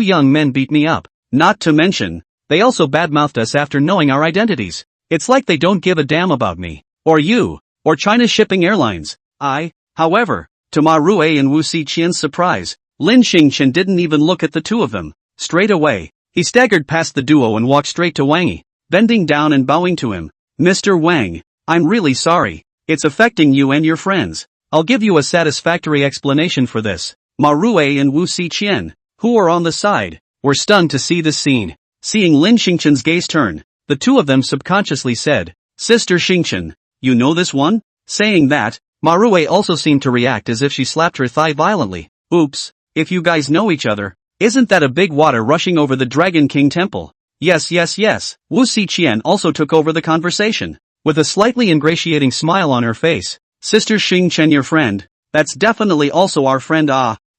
young men beat me up. Not to mention, they also badmouthed us after knowing our identities. It's like they don't give a damn about me, or you, or China Shipping Airlines. However, to Manhwa and Wu Xiqian's surprise, Lin Xingchen didn't even look at the two of them. Straight away, he staggered past the duo and walked straight to Wang Yi, bending down and bowing to him. Mr. Wang, I'm really sorry. It's affecting you and your friends. I'll give you a satisfactory explanation for this. Manhwa and Wu Xiqian, who were on the side, were stunned to see this scene. Seeing Lin Xingchen's gaze turn, the two of them subconsciously said, Sister Xingchen, you know this one? Saying that, Manhwa also seemed to react as if she slapped her thigh violently. Oops, if you guys know each other, isn't that a big water rushing over the Dragon King temple? Yes. Wu Xiqian also took over the conversation, with a slightly ingratiating smile on her face. Sister Xingchen, your friend, that's definitely also our friend.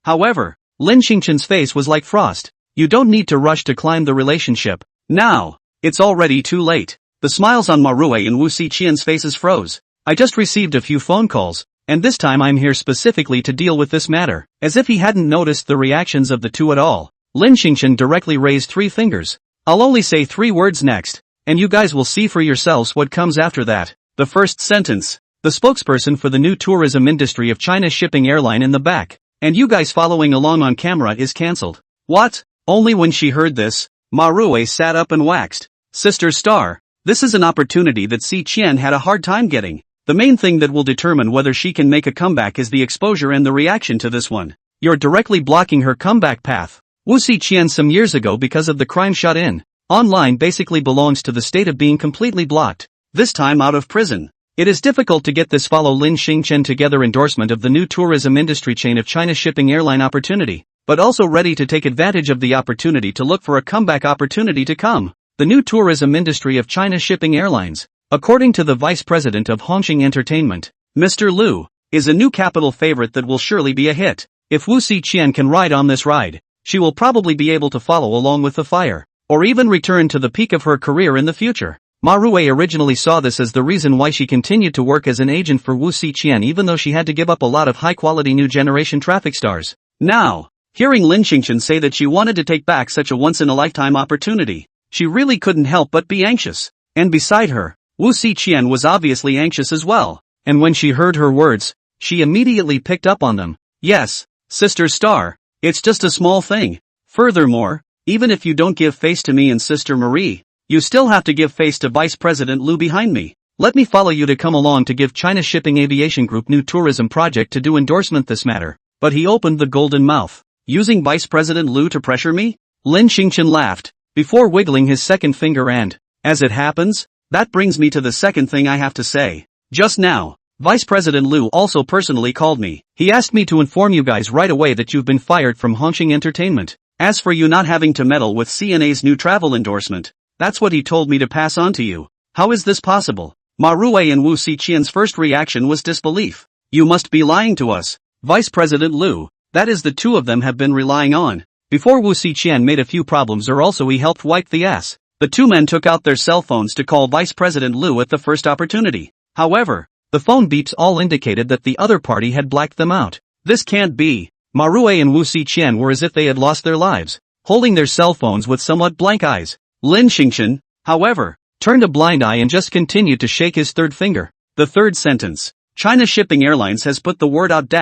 However, Lin Xingchen's face was like frost. You don't need to rush to climb the relationship. Now, it's already too late. The smiles on Manhwa and Wu Xiqian's faces froze. I just received a few phone calls, and this time I'm here specifically to deal with this matter. As if he hadn't noticed the reactions of the two at all, Lin Xingchen directly raised 3 fingers. I'll only say 3 words next, and you guys will see for yourselves what comes after that. The first sentence. The spokesperson for the new tourism industry of China Shipping Airline in the back, and you guys following along on camera, is cancelled. What? Only when she heard this, Manhwa sat up and waxed. Sister Star, this is an opportunity that Xiqian had a hard time getting. The main thing that will determine whether she can make a comeback is the exposure and the reaction to this one. You're directly blocking her comeback path. Wu Xiqian some years ago because of the crime shut in. Online basically belongs to the state of being completely blocked. This time out of prison. It is difficult to get this follow Lin Xingchen together endorsement of the new tourism industry chain of China Shipping Airline opportunity, but also ready to take advantage of the opportunity to look for a comeback opportunity to come. The new tourism industry of China Shipping Airlines, according to the vice president of Hongqing Entertainment, Mr. Liu, is a new capital favorite that will surely be a hit. If Wu Xiqian can ride on this ride, she will probably be able to follow along with the fire, or even return to the peak of her career in the future. Manhwa originally saw this as the reason why she continued to work as an agent for Wu Xiqian even though she had to give up a lot of high-quality new generation traffic stars. Now, hearing Lin Xingchen say that she wanted to take back such a once-in-a-lifetime opportunity, she really couldn't help but be anxious. And beside her, Wu Xiqian was obviously anxious as well. And when she heard her words, she immediately picked up on them. Yes, Sister Star, it's just a small thing. Furthermore, even if you don't give face to me and Sister Marie, you still have to give face to Vice President Liu behind me. Let me follow you to come along to give China Shipping Aviation Group new tourism project to do endorsement this matter. But he opened the golden mouth. Using Vice President Liu to pressure me? Lin Xingchen laughed, before wiggling his second finger and, as it happens, that brings me to the second thing I have to say. Just now, Vice President Liu also personally called me. He asked me to inform you guys right away that you've been fired from Hongqing Entertainment. As for you not having to meddle with CNA's new travel endorsement, that's what he told me to pass on to you. How is this possible? Manhwa and Wu Xiqian's first reaction was disbelief. You must be lying to us, Vice President Liu. That is the two of them have been relying on. Before Wu Xiqian made a few problems or also he helped wipe the ass. The two men took out their cell phones to call Vice President Liu at the first opportunity. However, the phone beeps all indicated that the other party had blacked them out. This can't be. Manhwa and Wu Xiqian were as if they had lost their lives. holding their cell phones with somewhat blank eyes. Lin Xingchen, however, turned a blind eye and just continued to shake his third finger. The third sentence. China Shipping Airlines has put the word out.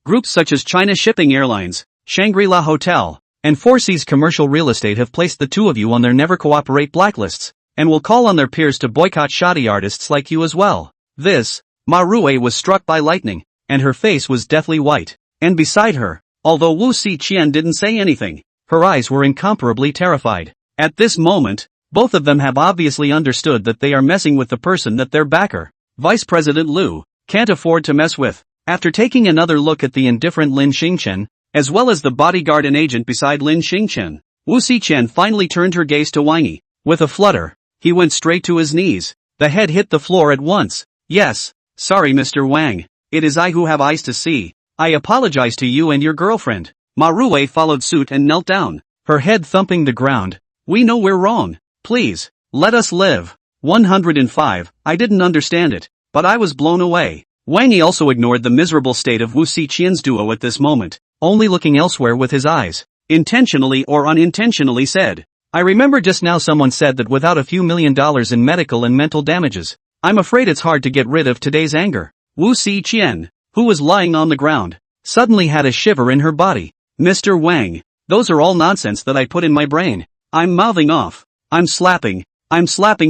Groups such as China Shipping Airlines, Shangri-La Hotel, and Four Seas Commercial Real Estate have placed the two of you on their never cooperate blacklists, and will call on their peers to boycott shoddy artists like you as well. This, Wenrou was struck by lightning, and her face was deathly white. And beside her, although Wu Xiqian didn't say anything, her eyes were incomparably terrified. At this moment, both of them have obviously understood that they are messing with the person that their backer, Vice President Liu, can't afford to mess with. After taking another look at the indifferent Lin Xingchen, as well as the bodyguard and agent beside Lin Xingchen, Wu Xiqian finally turned her gaze to Wang Yi. With a flutter, he went straight to his knees. The head hit the floor at once. Yes, sorry Mr. Wang. It is I who have eyes to see. I apologize to you and your girlfriend. Wenrou followed suit and knelt down, her head thumping the ground. We know we're wrong. Please, let us live. 105. I didn't understand it, but I was blown away. Wang Yi also ignored the miserable state of Wu Xiqian's duo at this moment, only looking elsewhere with his eyes. Intentionally or unintentionally said, I remember just now someone said that without a few $1 million in medical and mental damages, I'm afraid it's hard to get rid of today's anger. Wu Xiqian, who was lying on the ground, suddenly had a shiver in her body. Mr. Wang, those are all nonsense that I put in my brain. I'm mouthing off. I'm slapping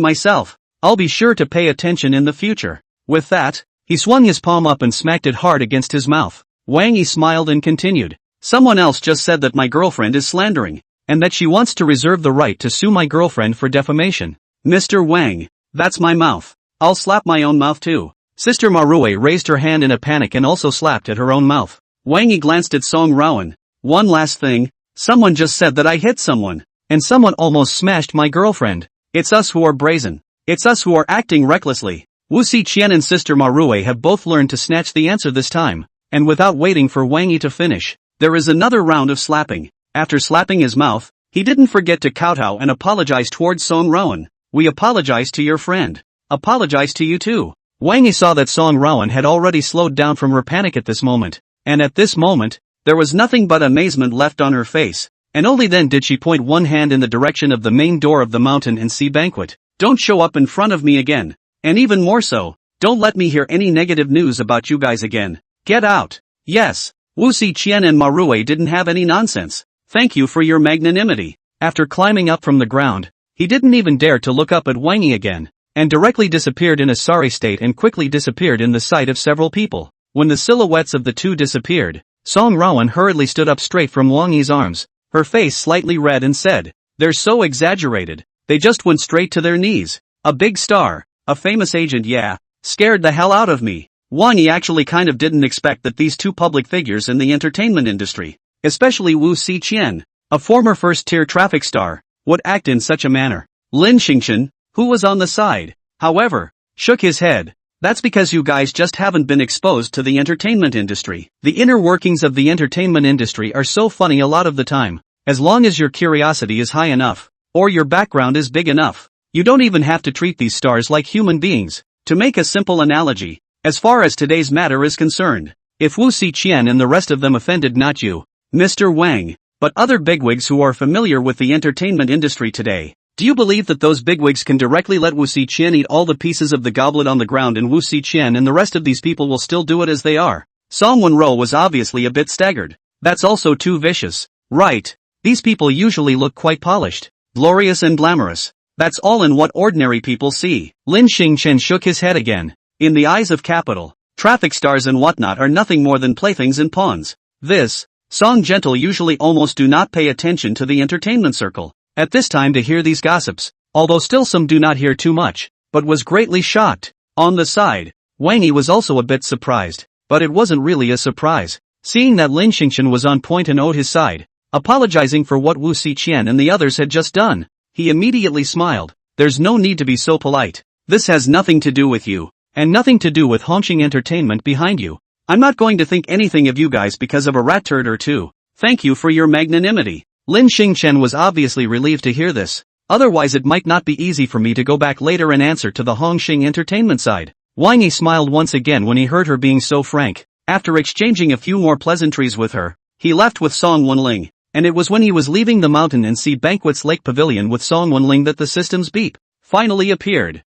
myself. I'll be sure to pay attention in the future. With that, he swung his palm up and smacked it hard against his mouth. Wang Yi smiled and continued. Someone else just said that my girlfriend is slandering, and that she wants to reserve the right to sue my girlfriend for defamation. Mr. Wang, that's my mouth. I'll slap my own mouth too. Sister Wenrou raised her hand in a panic and also slapped at her own mouth. Wang Yi glanced at Song Wenrou. One last thing, someone just said that I hit someone, and someone almost smashed my girlfriend. It's us who are brazen. It's us who are acting recklessly. Wu Xiqian and Sister Wenrou have both learned to snatch the answer this time, and without waiting for Wang Yi to finish, there is another round of slapping. After slapping his mouth, he didn't forget to kowtow and apologize towards Song Wenrou. We apologize to your friend. Apologize to you too. Wang Yi saw that Song Wenrou had already slowed down from her panic at this moment, and at this moment, there was nothing but amazement left on her face, and only then did she point one hand in the direction of the main door of the Mountain and Sea Banquet. Don't show up in front of me again. And even more so, don't let me hear any negative news about you guys again. Get out. Yes, Wu Xiqian and Wenrou didn't have any nonsense. Thank you for your magnanimity. After climbing up from the ground, he didn't even dare to look up at Wang Yi again, and directly disappeared in a sorry state and quickly disappeared in the sight of several people. When the silhouettes of the two disappeared, Song Wenrou hurriedly stood up straight from Wang Yi's arms, her face slightly red, and said, they're so exaggerated. They just went straight to their knees. A big star, a famous agent, yeah, scared the hell out of me. Wang Yi actually kind of didn't expect that these two public figures in the entertainment industry, especially Wu Xiqian, a former first-tier traffic star, would act in such a manner. Lin Xingchen, who was on the side, however, shook his head. That's because you guys just haven't been exposed to the entertainment industry. The inner workings of the entertainment industry are so funny a lot of the time. As long as your curiosity is high enough, or your background is big enough, you don't even have to treat these stars like human beings. To make a simple analogy, as far as today's matter is concerned, if Wu Xiqian and the rest of them offended not you, Mr. Wang, but other bigwigs who are familiar with the entertainment industry today, do you believe that those bigwigs can directly let Wu Xiqian eat all the pieces of the goblet on the ground and Wu Xiqian and the rest of these people will still do it as they are? Song Wenrou was obviously a bit staggered. That's also too vicious. Right. These people usually look quite polished, glorious and glamorous. That's all in what ordinary people see. Lin Xingchen shook his head again. In the eyes of capital, traffic stars and whatnot are nothing more than playthings and pawns. This, Song Gentle usually almost do not pay attention to the entertainment circle. At this time to hear these gossips, although still some do not hear too much, but was greatly shocked. On the side, Wang Yi was also a bit surprised, but it wasn't really a surprise, seeing that Lin Xingchen was on point and owed his side, apologizing for what Wu Xiqian and the others had just done. He immediately smiled. There's no need to be so polite. This has nothing to do with you, and nothing to do with Hongqing Entertainment behind you. I'm not going to think anything of you guys because of a rat turd or two. Thank you for your magnanimity. Lin Xingchen was obviously relieved to hear this. Otherwise it might not be easy for me to go back later and answer to the Hongqing Entertainment side. Wang Yi smiled once again when he heard her being so frank. After exchanging a few more pleasantries with her, he left with Song Wenrou. and it was when he was leaving the Mountain and Sea Banquets Lake Pavilion with Song Wenrou that the system's beep finally appeared.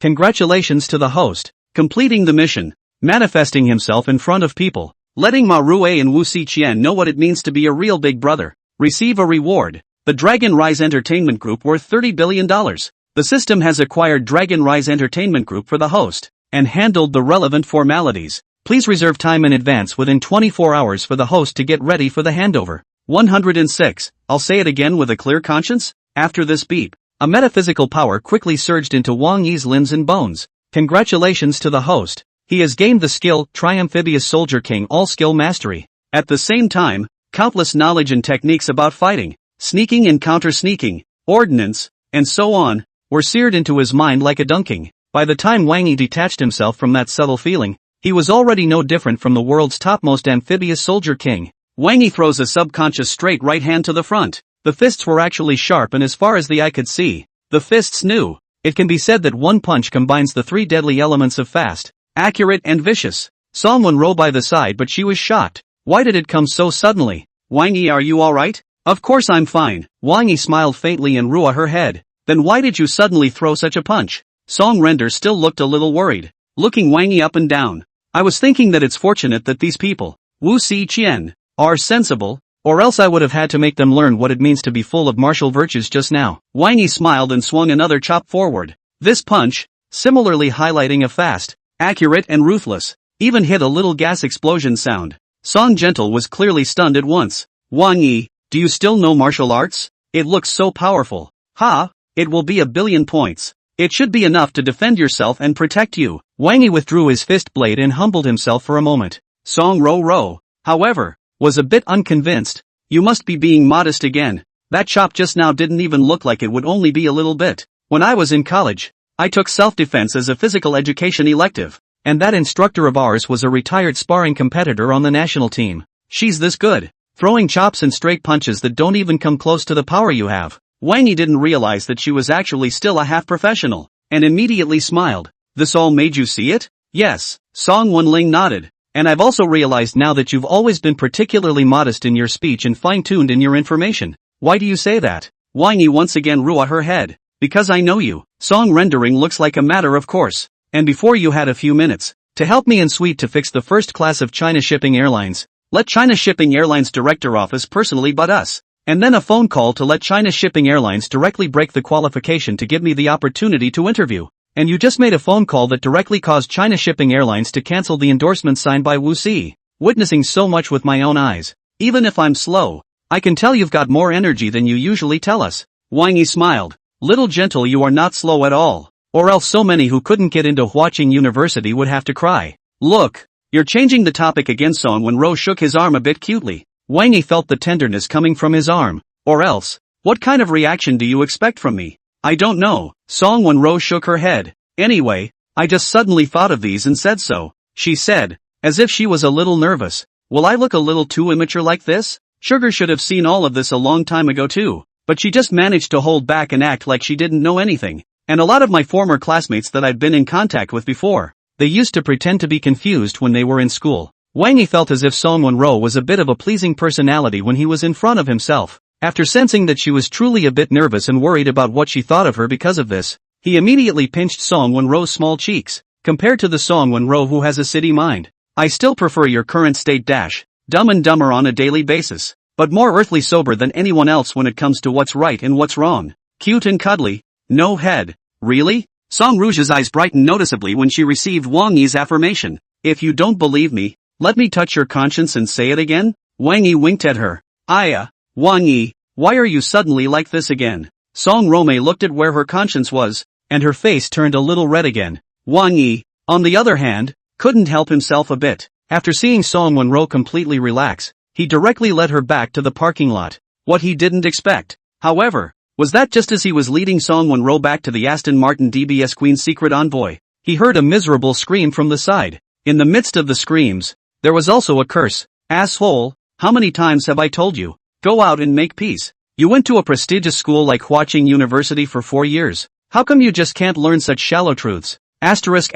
Congratulations to the host, completing the mission, manifesting himself in front of people, letting Ma Rue and Wu Xiqian know what it means to be a real big brother. Receive a reward. The Dragon Rise Entertainment Group worth $30 billion. The system has acquired Dragon Rise Entertainment Group for the host, and handled the relevant formalities. Please reserve time in advance within 24 hours for the host to get ready for the handover. 106. I'll say it again with a clear conscience. After this beep, a metaphysical power quickly surged into Wang Yi's limbs and bones. Congratulations to the host. He has gained the skill, Triamphibious Soldier King All-Skill Mastery. At the same time, countless knowledge and techniques about fighting, sneaking and counter-sneaking, ordnance, and so on, were seared into his mind like a dunking. By the time Wang Yi detached himself from that subtle feeling, he was already no different from the world's topmost amphibious soldier king. Wang Yi throws a subconscious straight right hand to the front. The fists were actually sharp, and as far as the eye could see, the fists knew. It can be said that one punch combines the three deadly elements of fast, accurate and vicious. Song Wenrou by the side, but she was shocked. Why did it come so suddenly? Wang Yi, are you alright? Of course I'm fine. Wang Yi smiled faintly and rubbed her head. Then why did you suddenly throw such a punch? Song Wenrou still looked a little worried, looking Wang Yi up and down. I was thinking that it's fortunate that these people, Wu Xiqian, are sensible, or else I would have had to make them learn what it means to be full of martial virtues just now. Wang Yi smiled and swung another chop forward. This punch, similarly highlighting a fast, accurate and ruthless, even hit a little gas explosion sound. Song Gentle was clearly stunned at once. Wang Yi, do you still know martial arts? It looks so powerful. It will be 1 billion points. It should be enough to defend yourself and protect you. Wang Yi withdrew his fist blade and humbled himself for a moment. Song Wenrou, however, was a bit unconvinced. You must be being modest again. That chop just now didn't even look like it would only be a little bit. When I was in college, I took self-defense as a physical education elective, and that instructor of ours was a retired sparring competitor on the national team. She's this good, throwing chops and straight punches that don't even come close to the power you have. Wang Yi didn't realize that she was actually still a half-professional, and immediately smiled. This all made you see it? Yes, Song Wenrou nodded. And I've also realized now that you've always been particularly modest in your speech and fine-tuned in your information. Why do you say that? Wang Yi once again rubbed her head. Because I know you. Song rendering looks like a matter of course. And before you had a few minutes to help me in suite to fix the first class of China Shipping Airlines. Let China Shipping Airlines Director Office personally butt us. And then a phone call to let China Shipping Airlines directly break the qualification to give me the opportunity to interview. And you just made a phone call that directly caused China Shipping Airlines to cancel the endorsement signed by Wu Xi. Witnessing so much with my own eyes. Even if I'm slow, I can tell you've got more energy than you usually tell us. Wang Yi smiled. Little Gentle, you are not slow at all. Or else so many who couldn't get into Huaqing University would have to cry. Look, you're changing the topic again. Song Wenrou shook his arm a bit cutely. Wang Yi felt the tenderness coming from his arm. Or else, what kind of reaction do you expect from me? I don't know. Song Wenrou shook her head. Anyway, I just suddenly thought of these and said so, she said, as if she was a little nervous. Will I look a little too immature like this? Sugar should have seen all of this a long time ago too, but she just managed to hold back and act like she didn't know anything. And a lot of my former classmates that I'd been in contact with before, they used to pretend to be confused when they were in school. Wang Yi felt as if Song Wenrou was a bit of a pleasing personality when he was in front of himself. After sensing that she was truly a bit nervous and worried about what she thought of her because of this, he immediately pinched Song Wenrou's small cheeks. Compared to the Song Wenrou who has a city mind, I still prefer your current state. Dumb and dumber on a daily basis, but more earthly sober than anyone else when it comes to what's right and what's wrong. Cute and cuddly, no head. Really? Song Rouge's eyes brightened noticeably when she received Wang Yi's affirmation. If you don't believe me, let me touch your conscience and say it again. Wang Yi winked at her. Wang Yi, why are you suddenly like this again? Song Wenrou looked at where her conscience was, and her face turned a little red again. Wang Yi, on the other hand, couldn't help himself a bit. After seeing Song Wenrou completely relax, he directly led her back to the parking lot. What he didn't expect, however, was that just as he was leading Song Wenrou back to the Aston Martin DBS Queen's secret envoy, he heard a miserable scream from the side. In the midst of the screams, there was also a curse. Asshole, how many times have I told you? Go out and make peace. You went to a prestigious school like Huaqing University for 4 years. How come you just can't learn such shallow truths? Asterisk.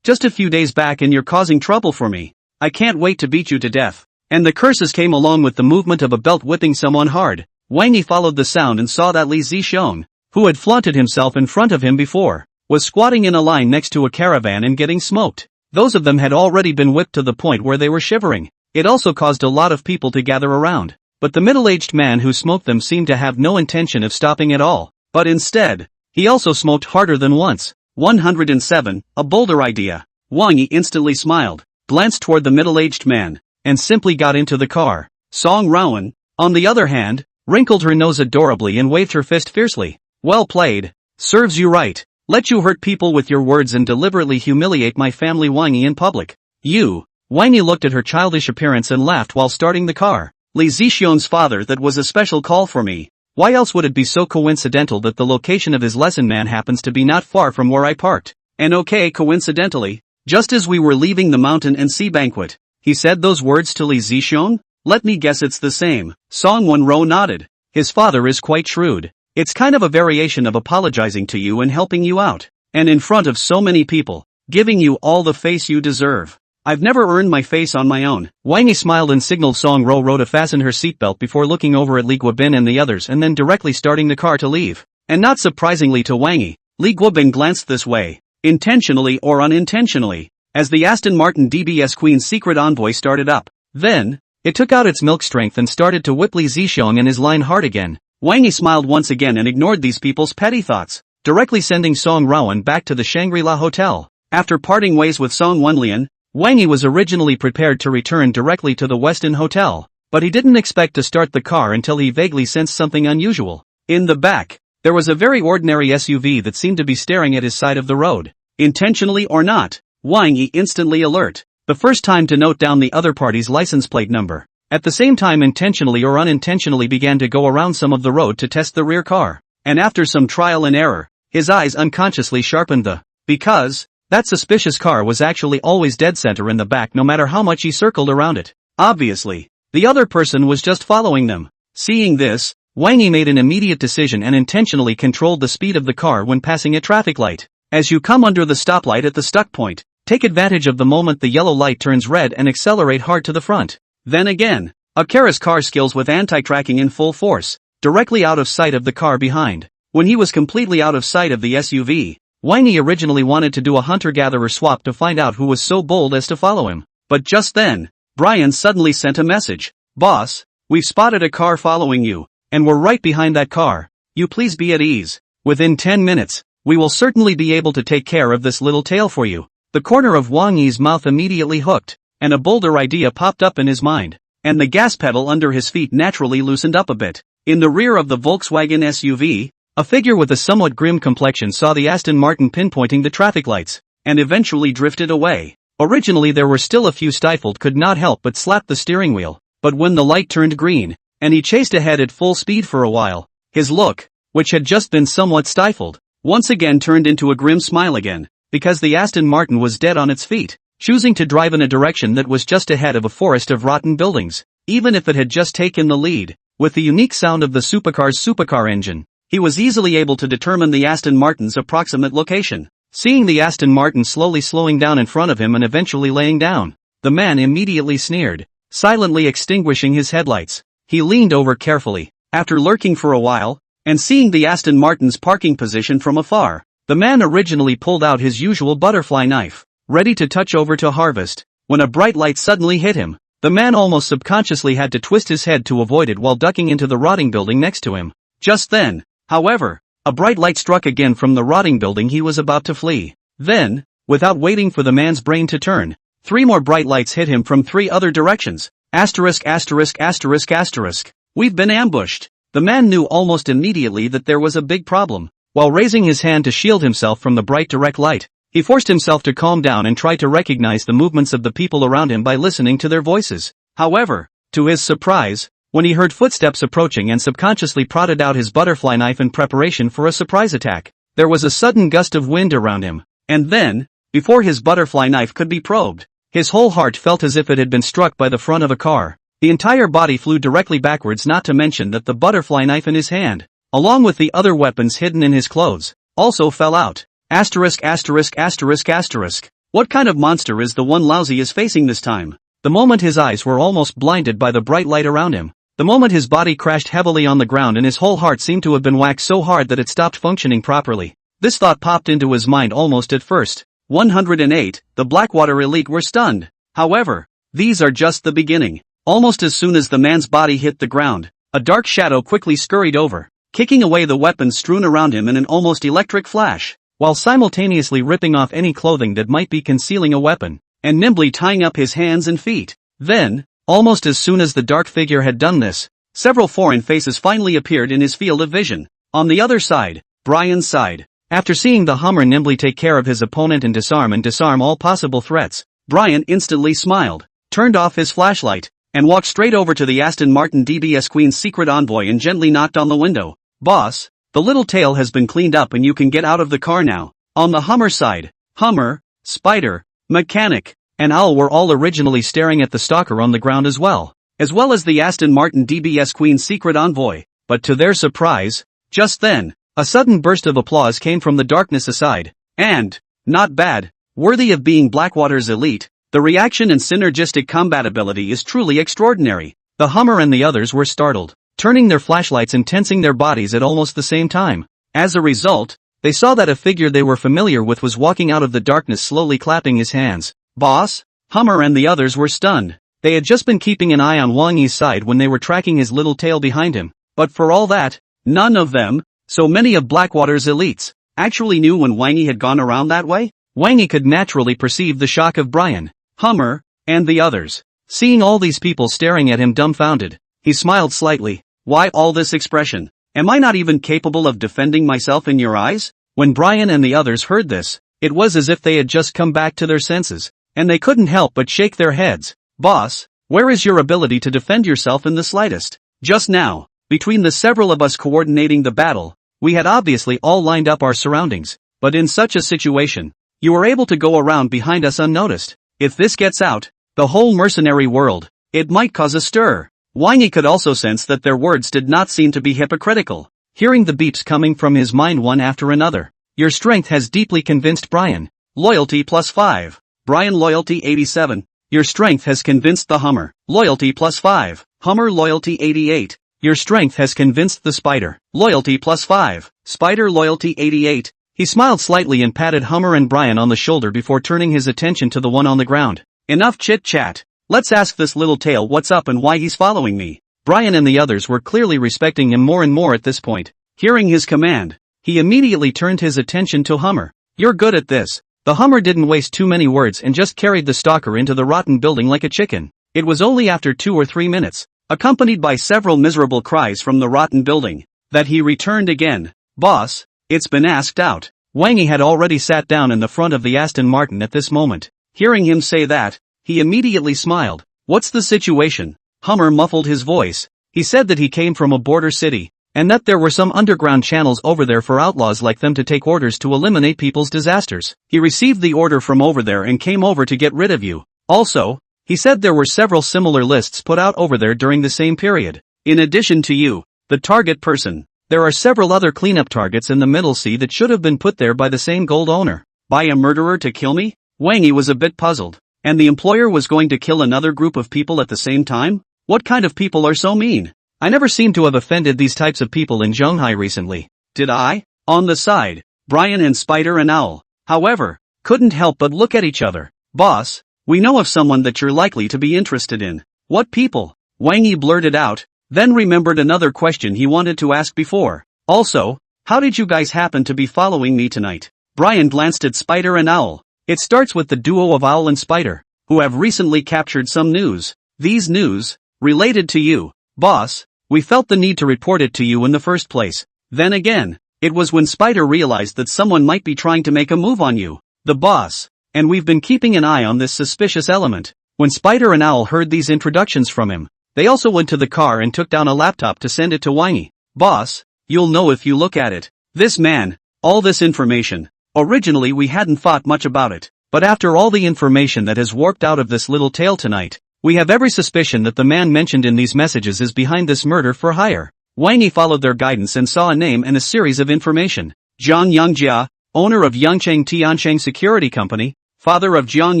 Just a few days back and you're causing trouble for me. I can't wait to beat you to death. And the curses came along with the movement of a belt whipping someone hard. Wang Yi followed the sound and saw that Li Zixiong, who had flaunted himself in front of him before, was squatting in a line next to a caravan and getting smoked. Those of them had already been whipped to the point where they were shivering. It also caused a lot of people to gather around. But the middle-aged man who smoked them seemed to have no intention of stopping at all. But instead, he also smoked harder than once. 107, a bolder idea. Wang Yi instantly smiled, glanced toward the middle-aged man, and simply got into the car. Song Wenrou, on the other hand, wrinkled her nose adorably and waved her fist fiercely. Well played. Serves you right. Let you hurt people with your words and deliberately humiliate my family Wang Yi in public. You. Wang Yi looked at her childish appearance and laughed while starting the car. Li Zixiong's father, that was a special call for me. Why else would it be so coincidental that the location of his lesson man happens to be not far from where I parked? And okay, coincidentally, just as we were leaving the mountain and sea banquet, he said those words to Li Zixiong? Let me guess it's the same. Song Wenrou nodded. His father is quite shrewd. It's kind of a variation of apologizing to you and helping you out. And in front of so many people, giving you all the face you deserve. I've never earned my face on my own. Wang Yi smiled and signaled Song Wenrou to fasten her seatbelt before looking over at Li Guobin and the others and then directly starting the car to leave. And not surprisingly to Wang Yi, Li Guobin glanced this way, intentionally or unintentionally, as the Aston Martin DBS Queen's secret envoy started up. Then, it took out its milk strength and started to whip Li Zixiong and his line hard again. Wang Yi smiled once again and ignored these people's petty thoughts, directly sending Song Wenrou back to the Shangri-La Hotel. After parting ways with Song Wenrou, Wang Yi was originally prepared to return directly to the Westin Hotel, but he didn't expect to start the car until he vaguely sensed something unusual. In the back, there was a very ordinary SUV that seemed to be staring at his side of the road. Intentionally or not, Wang Yi instantly alert. The first time to note down the other party's license plate number. At the same time intentionally or unintentionally began to go around some of the road to test the rear car. And after some trial and error, his eyes unconsciously sharpened because that suspicious car was actually always dead center in the back no matter how much he circled around it. Obviously, the other person was just following them. Seeing this, Wang Yi made an immediate decision and intentionally controlled the speed of the car when passing a traffic light. As you come under the stoplight at the stuck point, take advantage of the moment the yellow light turns red and accelerate hard to the front. Then again, Akira's car skills with anti-tracking in full force, directly out of sight of the car behind. When he was completely out of sight of the SUV, Wang Yi originally wanted to do a hunter-gatherer swap to find out who was so bold as to follow him. But just then, Brian suddenly sent a message. Boss, we've spotted a car following you, and we're right behind that car. You please be at ease. Within 10 minutes, we will certainly be able to take care of this little tale for you. The corner of Wang Yi's mouth immediately hooked, and a bolder idea popped up in his mind, and the gas pedal under his feet naturally loosened up a bit. In the rear of the Volkswagen SUV, a figure with a somewhat grim complexion saw the Aston Martin pinpointing the traffic lights, and eventually drifted away. Originally there were still a few stifled could not help but slap the steering wheel, but when the light turned green, and he chased ahead at full speed for a while, his look, which had just been somewhat stifled, once again turned into a grim smile again, because the Aston Martin was dead on its feet, choosing to drive in a direction that was just ahead of a forest of rotten buildings. Even if it had just taken the lead, with the unique sound of the supercar's supercar engine, he was easily able to determine the Aston Martin's approximate location. Seeing the Aston Martin slowly slowing down in front of him and eventually laying down, the man immediately sneered, silently extinguishing his headlights. He leaned over carefully, after lurking for a while, and seeing the Aston Martin's parking position from afar. The man originally pulled out his usual butterfly knife, ready to touch over to harvest, when a bright light suddenly hit him. The man almost subconsciously had to twist his head to avoid it while ducking into the rotting building next to him. Just then, however, a bright light struck again from the rotting building he was about to flee. Then, without waiting for the man's brain to turn, 3 more bright lights hit him from 3 other directions. Asterisk asterisk asterisk asterisk. We've been ambushed. The man knew almost immediately that there was a big problem. While raising his hand to shield himself from the bright direct light, he forced himself to calm down and try to recognize the movements of the people around him by listening to their voices. However, to his surprise, when he heard footsteps approaching and subconsciously prodded out his butterfly knife in preparation for a surprise attack, there was a sudden gust of wind around him, and then, before his butterfly knife could be probed, his whole heart felt as if it had been struck by the front of a car. The entire body flew directly backwards, not to mention that the butterfly knife in his hand, along with the other weapons hidden in his clothes, also fell out. Asterisk asterisk asterisk asterisk. What kind of monster is the one Lousy is facing this time? the moment his eyes were almost blinded by the bright light around him, the moment his body crashed heavily on the ground and his whole heart seemed to have been whacked so hard that it stopped functioning properly. This thought popped into his mind almost at first. 108, the Blackwater elite were stunned. However, these are just the beginning. Almost as soon as the man's body hit the ground, a dark shadow quickly scurried over, kicking away the weapons strewn around him in an almost electric flash, while simultaneously ripping off any clothing that might be concealing a weapon, and nimbly tying up his hands and feet. Then, almost as soon as the dark figure had done this, several foreign faces finally appeared in his field of vision. On the other side, Brian's side. After seeing the Hummer nimbly take care of his opponent and disarm all possible threats, Brian instantly smiled, turned off his flashlight, and walked straight over to the Aston Martin DBS Queen's secret envoy and gently knocked on the window. "Boss, the little tail has been cleaned up and you can get out of the car now." On the Hummer side, Hummer, Spider, Mechanic, and Owl were all originally staring at the Stalker on the ground as well as the Aston Martin DBS Queen's secret envoy. But to their surprise, just then, a sudden burst of applause came from the darkness aside, and, not bad, worthy of being Blackwater's elite, the reaction and synergistic compatibility is truly extraordinary. The Hummer and the others were startled, turning their flashlights and tensing their bodies at almost the same time. As a result, they saw that a figure they were familiar with was walking out of the darkness slowly clapping his hands. Boss, Hummer and the others were stunned. They had just been keeping an eye on Wang Yi's side when they were tracking his little tail behind him, but for all that, none of them, so many of Blackwater's elites, actually knew when Wang Yi had gone around that way. Wang Yi could naturally perceive the shock of Brian, Hummer, and the others. Seeing all these people staring at him dumbfounded, he smiled slightly. "Why all this expression? Am I not even capable of defending myself in your eyes?" When Brian and the others heard this, it was as if they had just come back to their senses, and they couldn't help but shake their heads. "Boss, where is your ability to defend yourself in the slightest? Just now, between the several of us coordinating the battle, we had obviously all lined up our surroundings, but in such a situation, you were able to go around behind us unnoticed. If this gets out, the whole mercenary world, it might cause a stir." Wang Yi could also sense that their words did not seem to be hypocritical, hearing the beeps coming from his mind one after another. "Your strength has deeply convinced Brian. Loyalty +5. Brian loyalty 87. Your strength has convinced the Hummer. Loyalty +5. Hummer loyalty 88. Your strength has convinced the Spider. Loyalty +5. Spider loyalty 88. He smiled slightly and patted Hummer and Brian on the shoulder before turning his attention to the one on the ground. "Enough chit-chat. Let's ask this little tail what's up and why he's following me." Brian and the others were clearly respecting him more and more at this point. Hearing his command, he immediately turned his attention to Hummer. "You're good at this." The Hummer didn't waste too many words and just carried the Stalker into the rotten building like a chicken. It was only after 2 or 3 minutes, accompanied by several miserable cries from the rotten building, that he returned again. "Boss, it's been asked out." Wang Yi had already sat down in the front of the Aston Martin at this moment. Hearing him say that, he immediately smiled. "What's the situation?" Hummer muffled his voice. He said that he came from a border city, and that there were some underground channels over there for outlaws like them to take orders to eliminate people's disasters. He received the order from over there and came over to get rid of you. Also, he said there were several similar lists put out over there during the same period. In addition to you, the target person, there are several other cleanup targets in the Middle Sea that should have been put there by the same gold owner. By a murderer to kill me? Wang Yi was a bit puzzled. And the employer was going to kill another group of people at the same time? What kind of people are so mean? I never seem to have offended these types of people in Shanghai recently. Did I? On the side, Brian and Spider and Owl, however, couldn't help but look at each other. "Boss, we know of someone that you're likely to be interested in." "What people?" Wang Yi blurted out, then remembered another question he wanted to ask before. "Also, how did you guys happen to be following me tonight?" Brian glanced at Spider and Owl. "It starts with the duo of Owl and Spider, who have recently captured some news. These news, related to you. Boss, we felt the need to report it to you in the first place. Then again, it was when Spider realized that someone might be trying to make a move on you, the boss, and we've been keeping an eye on this suspicious element." When Spider and Owl heard these introductions from him, they also went to the car and took down a laptop to send it to Wang Yi. "Boss, you'll know if you look at it. This man, all this information. Originally we hadn't thought much about it, but after all the information that has warped out of this little tale tonight, we have every suspicion that the man mentioned in these messages is behind this murder for hire." Wang Yi followed their guidance and saw a name and a series of information. Zhang Yangjia, owner of Yangcheng Tiancheng Security Company, father of Jiang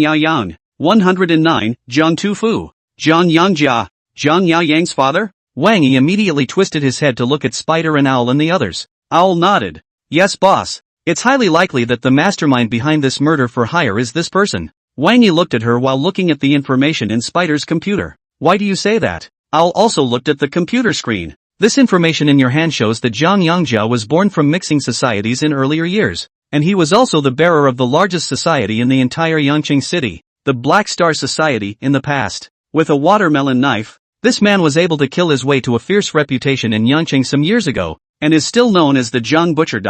Yaoyang, 109, Jiang Tufu. Jiang Yangjia. Jiang Yao Yang's father? Wang Yi immediately twisted his head to look at Spider and Owl and the others. Owl nodded. Yes, boss. It's highly likely that the mastermind behind this murder for hire is this person. Wang Yi looked at her while looking at the information in Spider's computer. Why do you say that? Owl also looked at the computer screen. This information in your hand shows that Jiang Yangjia was born from mixing societies in earlier years, and he was also the bearer of the largest society in the entire Yangqing city, the Black Star Society, in the past. With a watermelon knife, this man was able to kill his way to a fierce reputation in Yangqing some years ago, and is still known as the Jiang Butcher.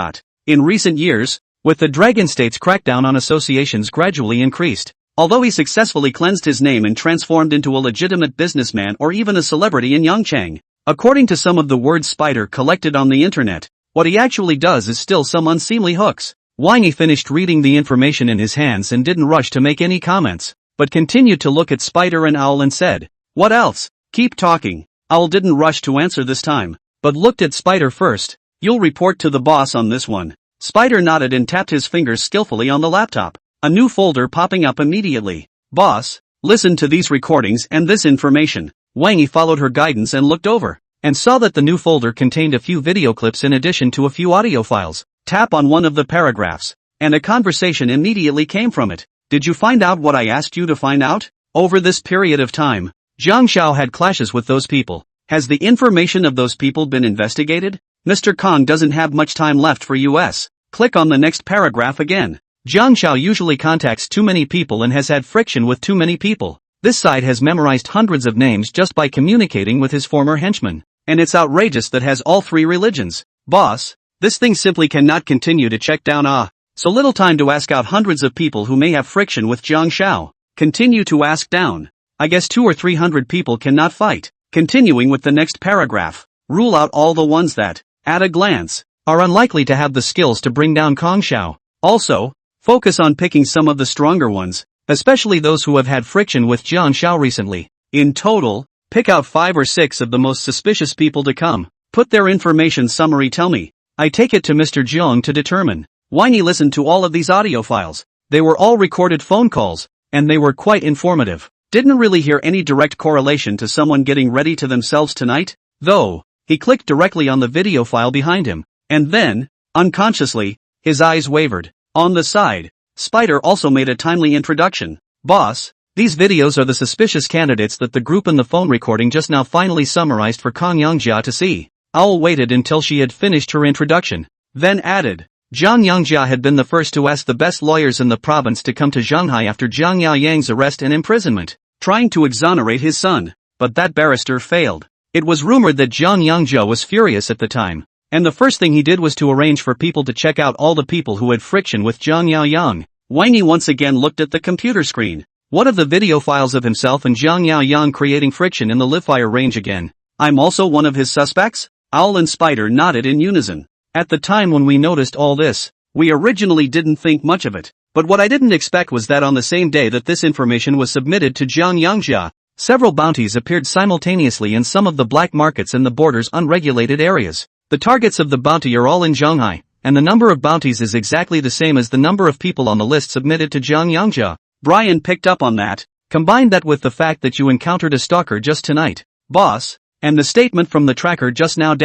In recent years, with the Dragon State's crackdown on associations gradually increased, although he successfully cleansed his name and transformed into a legitimate businessman or even a celebrity in Yangqing. According to some of the words Spider collected on the internet, what he actually does is still some unseemly hooks. Wang Yi finished reading the information in his hands and didn't rush to make any comments, but continued to look at Spider and Owl and said, "What else? Keep talking." Owl didn't rush to answer this time, but looked at Spider first. "You'll report to the boss on this one." Spider nodded and tapped his fingers skillfully on the laptop, a new folder popping up immediately. "Boss, listen to these recordings and this information." Wang Yi followed her guidance and looked over, and saw that the new folder contained a few video clips in addition to a few audio files. Tap on one of the paragraphs, and a conversation immediately came from it. "Did you find out what I asked you to find out? Over this period of time, Zhang Xiao had clashes with those people. Has the information of those people been investigated? Mr. Kong doesn't have much time left for US. Click on the next paragraph again. Zhang Xiao usually contacts too many people and has had friction with too many people. This side has memorized hundreds of names just by communicating with his former henchmen. And it's outrageous that has all three religions. Boss, this thing simply cannot continue to check down. So little time to ask out hundreds of people who may have friction with Zhang Xiao. Continue to ask down. I guess 200 or 300 people cannot fight." Continuing with the next paragraph. "Rule out all the ones that, at a glance, are unlikely to have the skills to bring down Kong Xiao. Also, focus on picking some of the stronger ones, especially those who have had friction with Zhang Xiao recently. In total, pick out 5 or 6 of the most suspicious people to come. Put their information summary. Tell me. I take it to Mr. Jiang to determine." Wang Yi listened to all of these audio files. They were all recorded phone calls, and they were quite informative. Didn't really hear any direct correlation to someone getting ready to themselves tonight, though. He clicked directly on the video file behind him, and then, unconsciously, his eyes wavered. On the side, Spider also made a timely introduction. "Boss, these videos are the suspicious candidates that the group in the phone recording just now finally summarized for Kong Yangjia to see." Owl waited until she had finished her introduction, then added, "Zhang Yangjia had been the first to ask the best lawyers in the province to come to Shanghai after Jiang Yao Yang's arrest and imprisonment, trying to exonerate his son, but that barrister failed. It was rumored that Jiang Yangjia was furious at the time, and the first thing he did was to arrange for people to check out all the people who had friction with Jiang Yao Yang." Wang Yi once again looked at the computer screen. What of the video files of himself and Jiang Yao Yang creating friction in the live-fire range again? "I'm also one of his suspects?" Owl and Spider nodded in unison. "At the time when we noticed all this, we originally didn't think much of it, but what I didn't expect was that on the same day that this information was submitted to Jiang Yangjia, several bounties appeared simultaneously in some of the black markets in the border's unregulated areas. The targets of the bounty are all in Shanghai, and the number of bounties is exactly the same as the number of people on the list submitted to Jiang Yangjia." Brian picked up on that. "Combine that with the fact that you encountered a stalker just tonight, boss, and the statement from the tracker just now.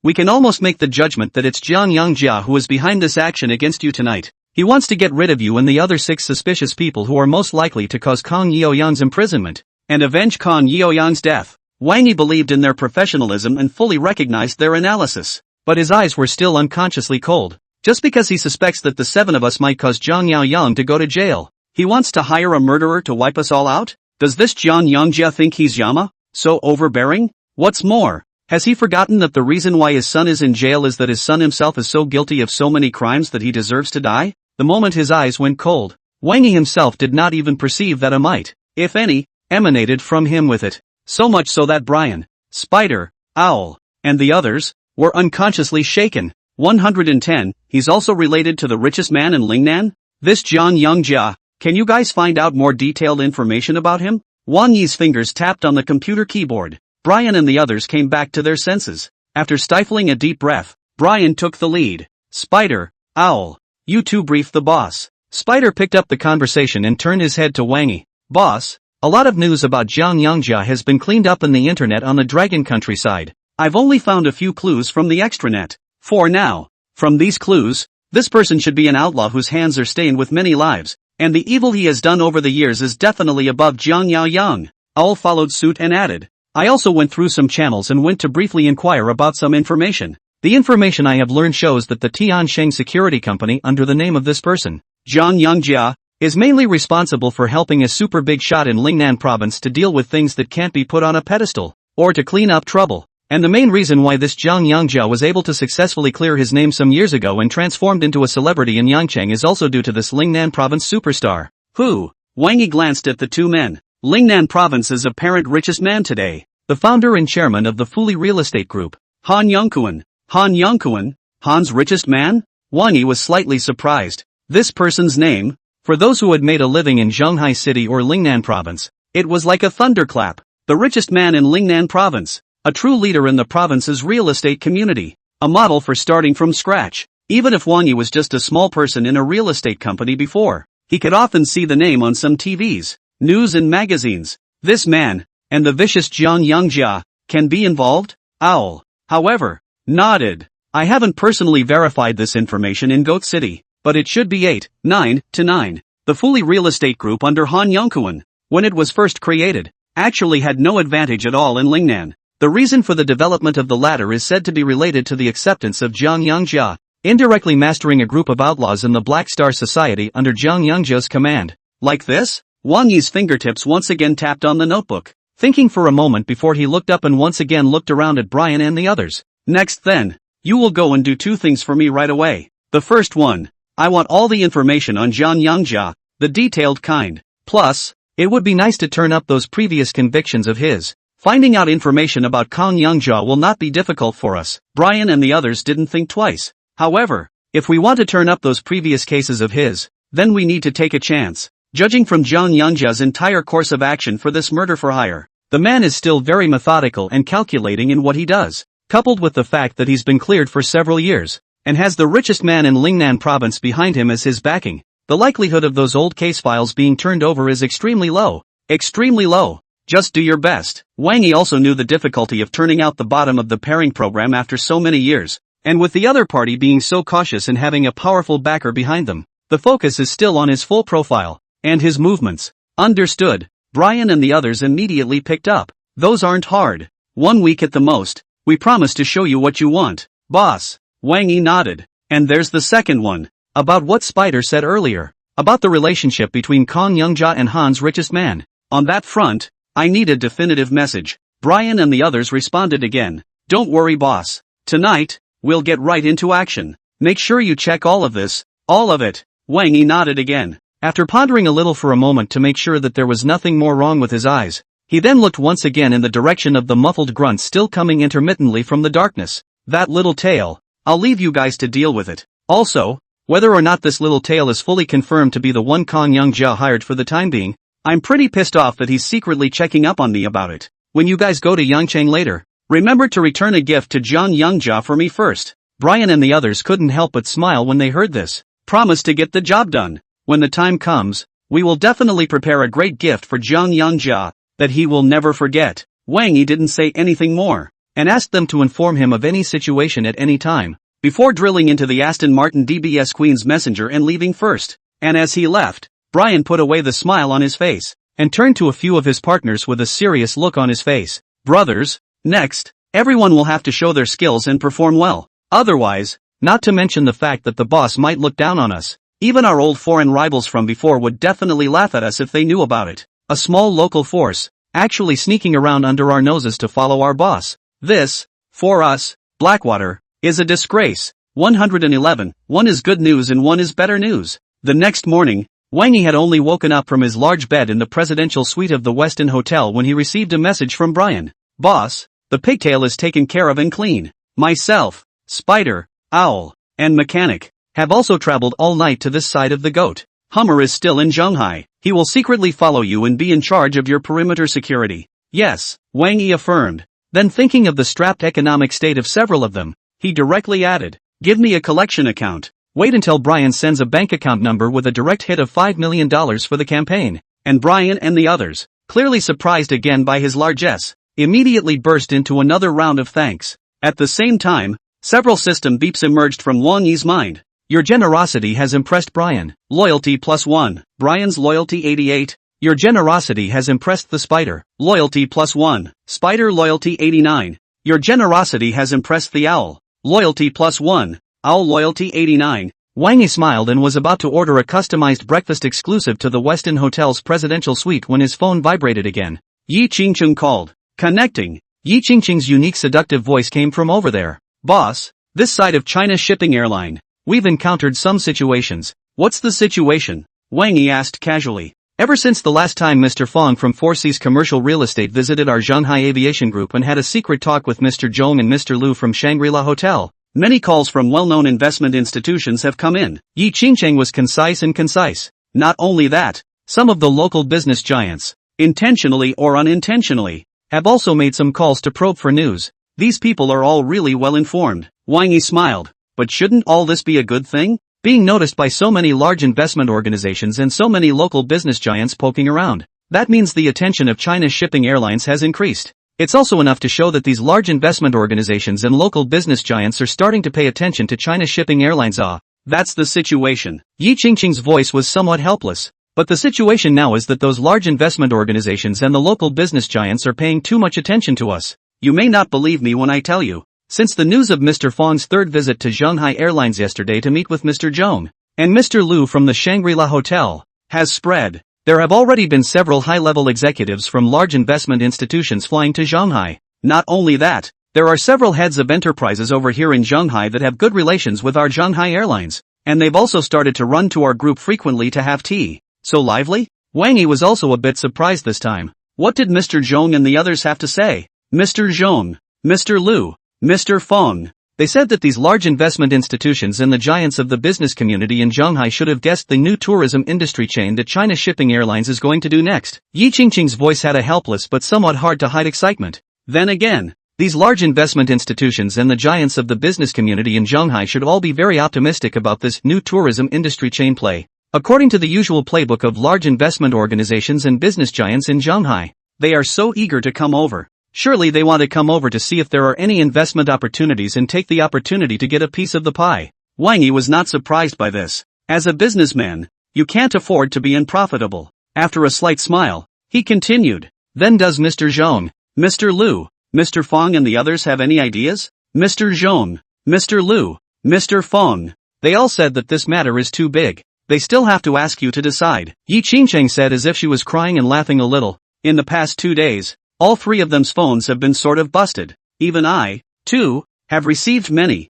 We can almost make the judgment that it's Jiang Yangjia who is behind this action against you tonight. He wants to get rid of you and the other 6 suspicious people who are most likely to cause Kong Yaoyang's imprisonment, and avenge Kong Yaoyang's death." Wang Yi believed in their professionalism and fully recognized their analysis, but his eyes were still unconsciously cold. "Just because he suspects that the 7 of us might cause Jiang Yaoyang to go to jail, he wants to hire a murderer to wipe us all out? Does this Jiang Yangjia think he's Yama, so overbearing? What's more, has he forgotten that the reason why his son is in jail is that his son himself is so guilty of so many crimes that he deserves to die?" The moment his eyes went cold, Wang Yi himself did not even perceive that a might, if any, emanated from him with it. So much so that Brian, Spider, Owl, and the others were unconsciously shaken. 110, he's also related to the richest man in Lingnan? This Jiang Yangjia. Can you guys find out more detailed information about him? Wang Yi's fingers tapped on the computer keyboard. Brian and the others came back to their senses. After stifling a deep breath, Brian took the lead. "Spider, Owl, you two brief the boss." Spider picked up the conversation and turned his head to Wang Yi. Boss, a lot of news about Zhang Yangjia has been cleaned up in the internet on the Dragon countryside. I've only found a few clues from the extranet. For now. From these clues, this person should be an outlaw whose hands are stained with many lives, and the evil he has done over the years is definitely above Jiang Yao Yang. Owl followed suit and added, I also went through some channels and went to briefly inquire about some information. The information I have learned shows that the Tiansheng security company under the name of this person, Zhang Yangjia, is mainly responsible for helping a super big shot in Lingnan province to deal with things that can't be put on a pedestal, or to clean up trouble. And the main reason why this Zhang Yangjia was able to successfully clear his name some years ago and transformed into a celebrity in Yangcheng is also due to this Lingnan province superstar. Who? Wang Yi glanced at the two men. Lingnan province's apparent richest man today. The founder and chairman of the Fuli Real Estate Group. Han Yongkuan. Han Yongkuan? Han's richest man? Wang Yi was slightly surprised. This person's name? For those who had made a living in Zhonghai City or Lingnan province, it was like a thunderclap. The richest man in Lingnan province. A true leader in the province's real estate community. A model for starting from scratch. Even if Wang Yi was just a small person in a real estate company before, he could often see the name on some TVs, news and magazines. This man, and the vicious Zhang Yangjia, can be involved? Owl, however, nodded. I haven't personally verified this information in Goat City, but it should be 9 to 9. The Fuli Real Estate Group under Han Yongkuan, when it was first created, actually had no advantage at all in Lingnan. The reason for the development of the latter is said to be related to the acceptance of Zhang Yangjia, indirectly mastering a group of outlaws in the Black Star Society under Zhang Yangjia's command. Like this? Wang Yi's fingertips once again tapped on the notebook, thinking for a moment before he looked up and once again looked around at Brian and the others. Next then, you will go and do two things for me right away. The first one, I want all the information on Zhang Yangjia, the detailed kind. Plus, it would be nice to turn up those previous convictions of his. Finding out information about Kang Yangjia will not be difficult for us. Brian and the others didn't think twice. However, if we want to turn up those previous cases of his, then we need to take a chance. Judging from Zhang Yangjia's entire course of action for this murder for hire, the man is still very methodical and calculating in what he does, coupled with the fact that he's been cleared for several years, and has the richest man in Lingnan province behind him as his backing. The likelihood of those old case files being turned over is extremely low. Extremely low. Just do your best. Wang Yi also knew the difficulty of turning out the bottom of the pairing program after so many years, and with the other party being so cautious and having a powerful backer behind them, the focus is still on his full profile, and his movements. Understood. Brian and the others immediately picked up. Those aren't hard. 1 week at the most. We promise to show you what you want, boss. Wang Yi nodded. And there's the second one. About what Spider said earlier. About the relationship between Kang Yangjia and Han's richest man. On that front, I need a definitive message. Brian and the others responded again. Don't worry, boss. Tonight, we'll get right into action. Make sure you check all of this. All of it. Wang Yi nodded again. After pondering a little for a moment to make sure that there was nothing more wrong with his eyes, he then looked once again in the direction of the muffled grunt still coming intermittently from the darkness. That little tail. I'll leave you guys to deal with it. Also, whether or not this little tail is fully confirmed to be the one Kang Yangjia hired for the time being, I'm pretty pissed off that he's secretly checking up on me about it. When you guys go to Yangcheng later, remember to return a gift to Zhang Yangjia for me first. Brian and the others couldn't help but smile when they heard this. Promise to get the job done. When the time comes, we will definitely prepare a great gift for Zhang Yangjia that he will never forget. Wang Yi didn't say anything more, and asked them to inform him of any situation at any time, before drilling into the Aston Martin DBS Queen's Messenger and leaving first. And as he left, Brian put away the smile on his face, and turned to a few of his partners with a serious look on his face. Brothers, next, everyone will have to show their skills and perform well. Otherwise, not to mention the fact that the boss might look down on us. Even our old foreign rivals from before would definitely laugh at us if they knew about it. A small local force, actually sneaking around under our noses to follow our boss. This, for us, Blackwater, is a disgrace. 111. One is good news and one is better news. The next morning, Wang Yi had only woken up from his large bed in the presidential suite of the Westin Hotel when he received a message from Brian. Boss, the pigtail is taken care of and clean. Myself, Spider, Owl, and Mechanic have also traveled all night to this side of the goat. Hummer is still in Zhonghai. He will secretly follow you and be in charge of your perimeter security. Yes, Wang Yi affirmed. Then thinking of the strapped economic state of several of them, he directly added, give me a collection account. Wait until Brian sends a bank account number with a direct hit of $5 million for the campaign. and Brian and the others, clearly surprised again by his largesse, immediately burst into another round of thanks. At the same time, several system beeps emerged from Wang Yi's mind. Your generosity has impressed Brian. Loyalty +1. Brian's loyalty 88. Your generosity has impressed the spider. Loyalty +1. Spider loyalty 89. Your generosity has impressed the owl. Loyalty +1. Owl loyalty 89. Wang Yi smiled and was about to order a customized breakfast exclusive to the Westin Hotel's presidential suite when his phone vibrated again. Yi Qingqing called. Connecting. Yi Qingqing's unique seductive voice came from over there. Boss, this side of China Shipping Airline. We've encountered some situations. What's the situation? Wang Yi asked casually. Ever since the last time Mr. Fong from 4C's Commercial Real Estate visited our Shanghai Aviation Group and had a secret talk with Mr. Zhong and Mr. Liu from Shangri-La Hotel, many calls from well-known investment institutions have come in. Yi Qingqing was concise. Not only that, some of the local business giants, intentionally or unintentionally, have also made some calls to probe for news. These people are all really well informed. Wang Yi smiled. But shouldn't all this be a good thing? Being noticed by so many large investment organizations and so many local business giants poking around. That means the attention of China's shipping airlines has increased. It's also enough to show that these large investment organizations and local business giants are starting to pay attention to China's shipping airlines. That's the situation. Yi Qingqing's voice was somewhat helpless. But the situation now is that those large investment organizations and the local business giants are paying too much attention to us. You may not believe me when I tell you. Since the news of Mr. Fong's third visit to Shanghai Airlines yesterday to meet with Mr. Zhong and Mr. Liu from the Shangri-La Hotel has spread, there have already been several high-level executives from large investment institutions flying to Shanghai. Not only that, there are several heads of enterprises over here in Shanghai that have good relations with our Shanghai Airlines, and they've also started to run to our group frequently to have tea. So lively? Wang Yi was also a bit surprised this time. What did Mr. Zhong and the others have to say? Mr. Zhong, Mr. Liu, Mr. Fong. They said that these large investment institutions and the giants of the business community in Shanghai should have guessed the new tourism industry chain that China Shipping Airlines is going to do next. Yi Qingqing's voice had a helpless but somewhat hard to hide excitement. Then again, these large investment institutions and the giants of the business community in Shanghai should all be very optimistic about this new tourism industry chain play. According to the usual playbook of large investment organizations and business giants in Shanghai, they are so eager to come over. Surely they want to come over to see if there are any investment opportunities and take the opportunity to get a piece of the pie. Wang Yi was not surprised by this. As a businessman, you can't afford to be unprofitable. After a slight smile, he continued. Then does Mr. Zhong, Mr. Liu, Mr. Fong and the others have any ideas? Mr. Zhong, Mr. Liu, Mr. Fong. They all said that this matter is too big. They still have to ask you to decide. Yi Qingqing said as if she was crying and laughing a little. In the past 2 days, all three of them's phones have been sort of busted. Even I, too, have received many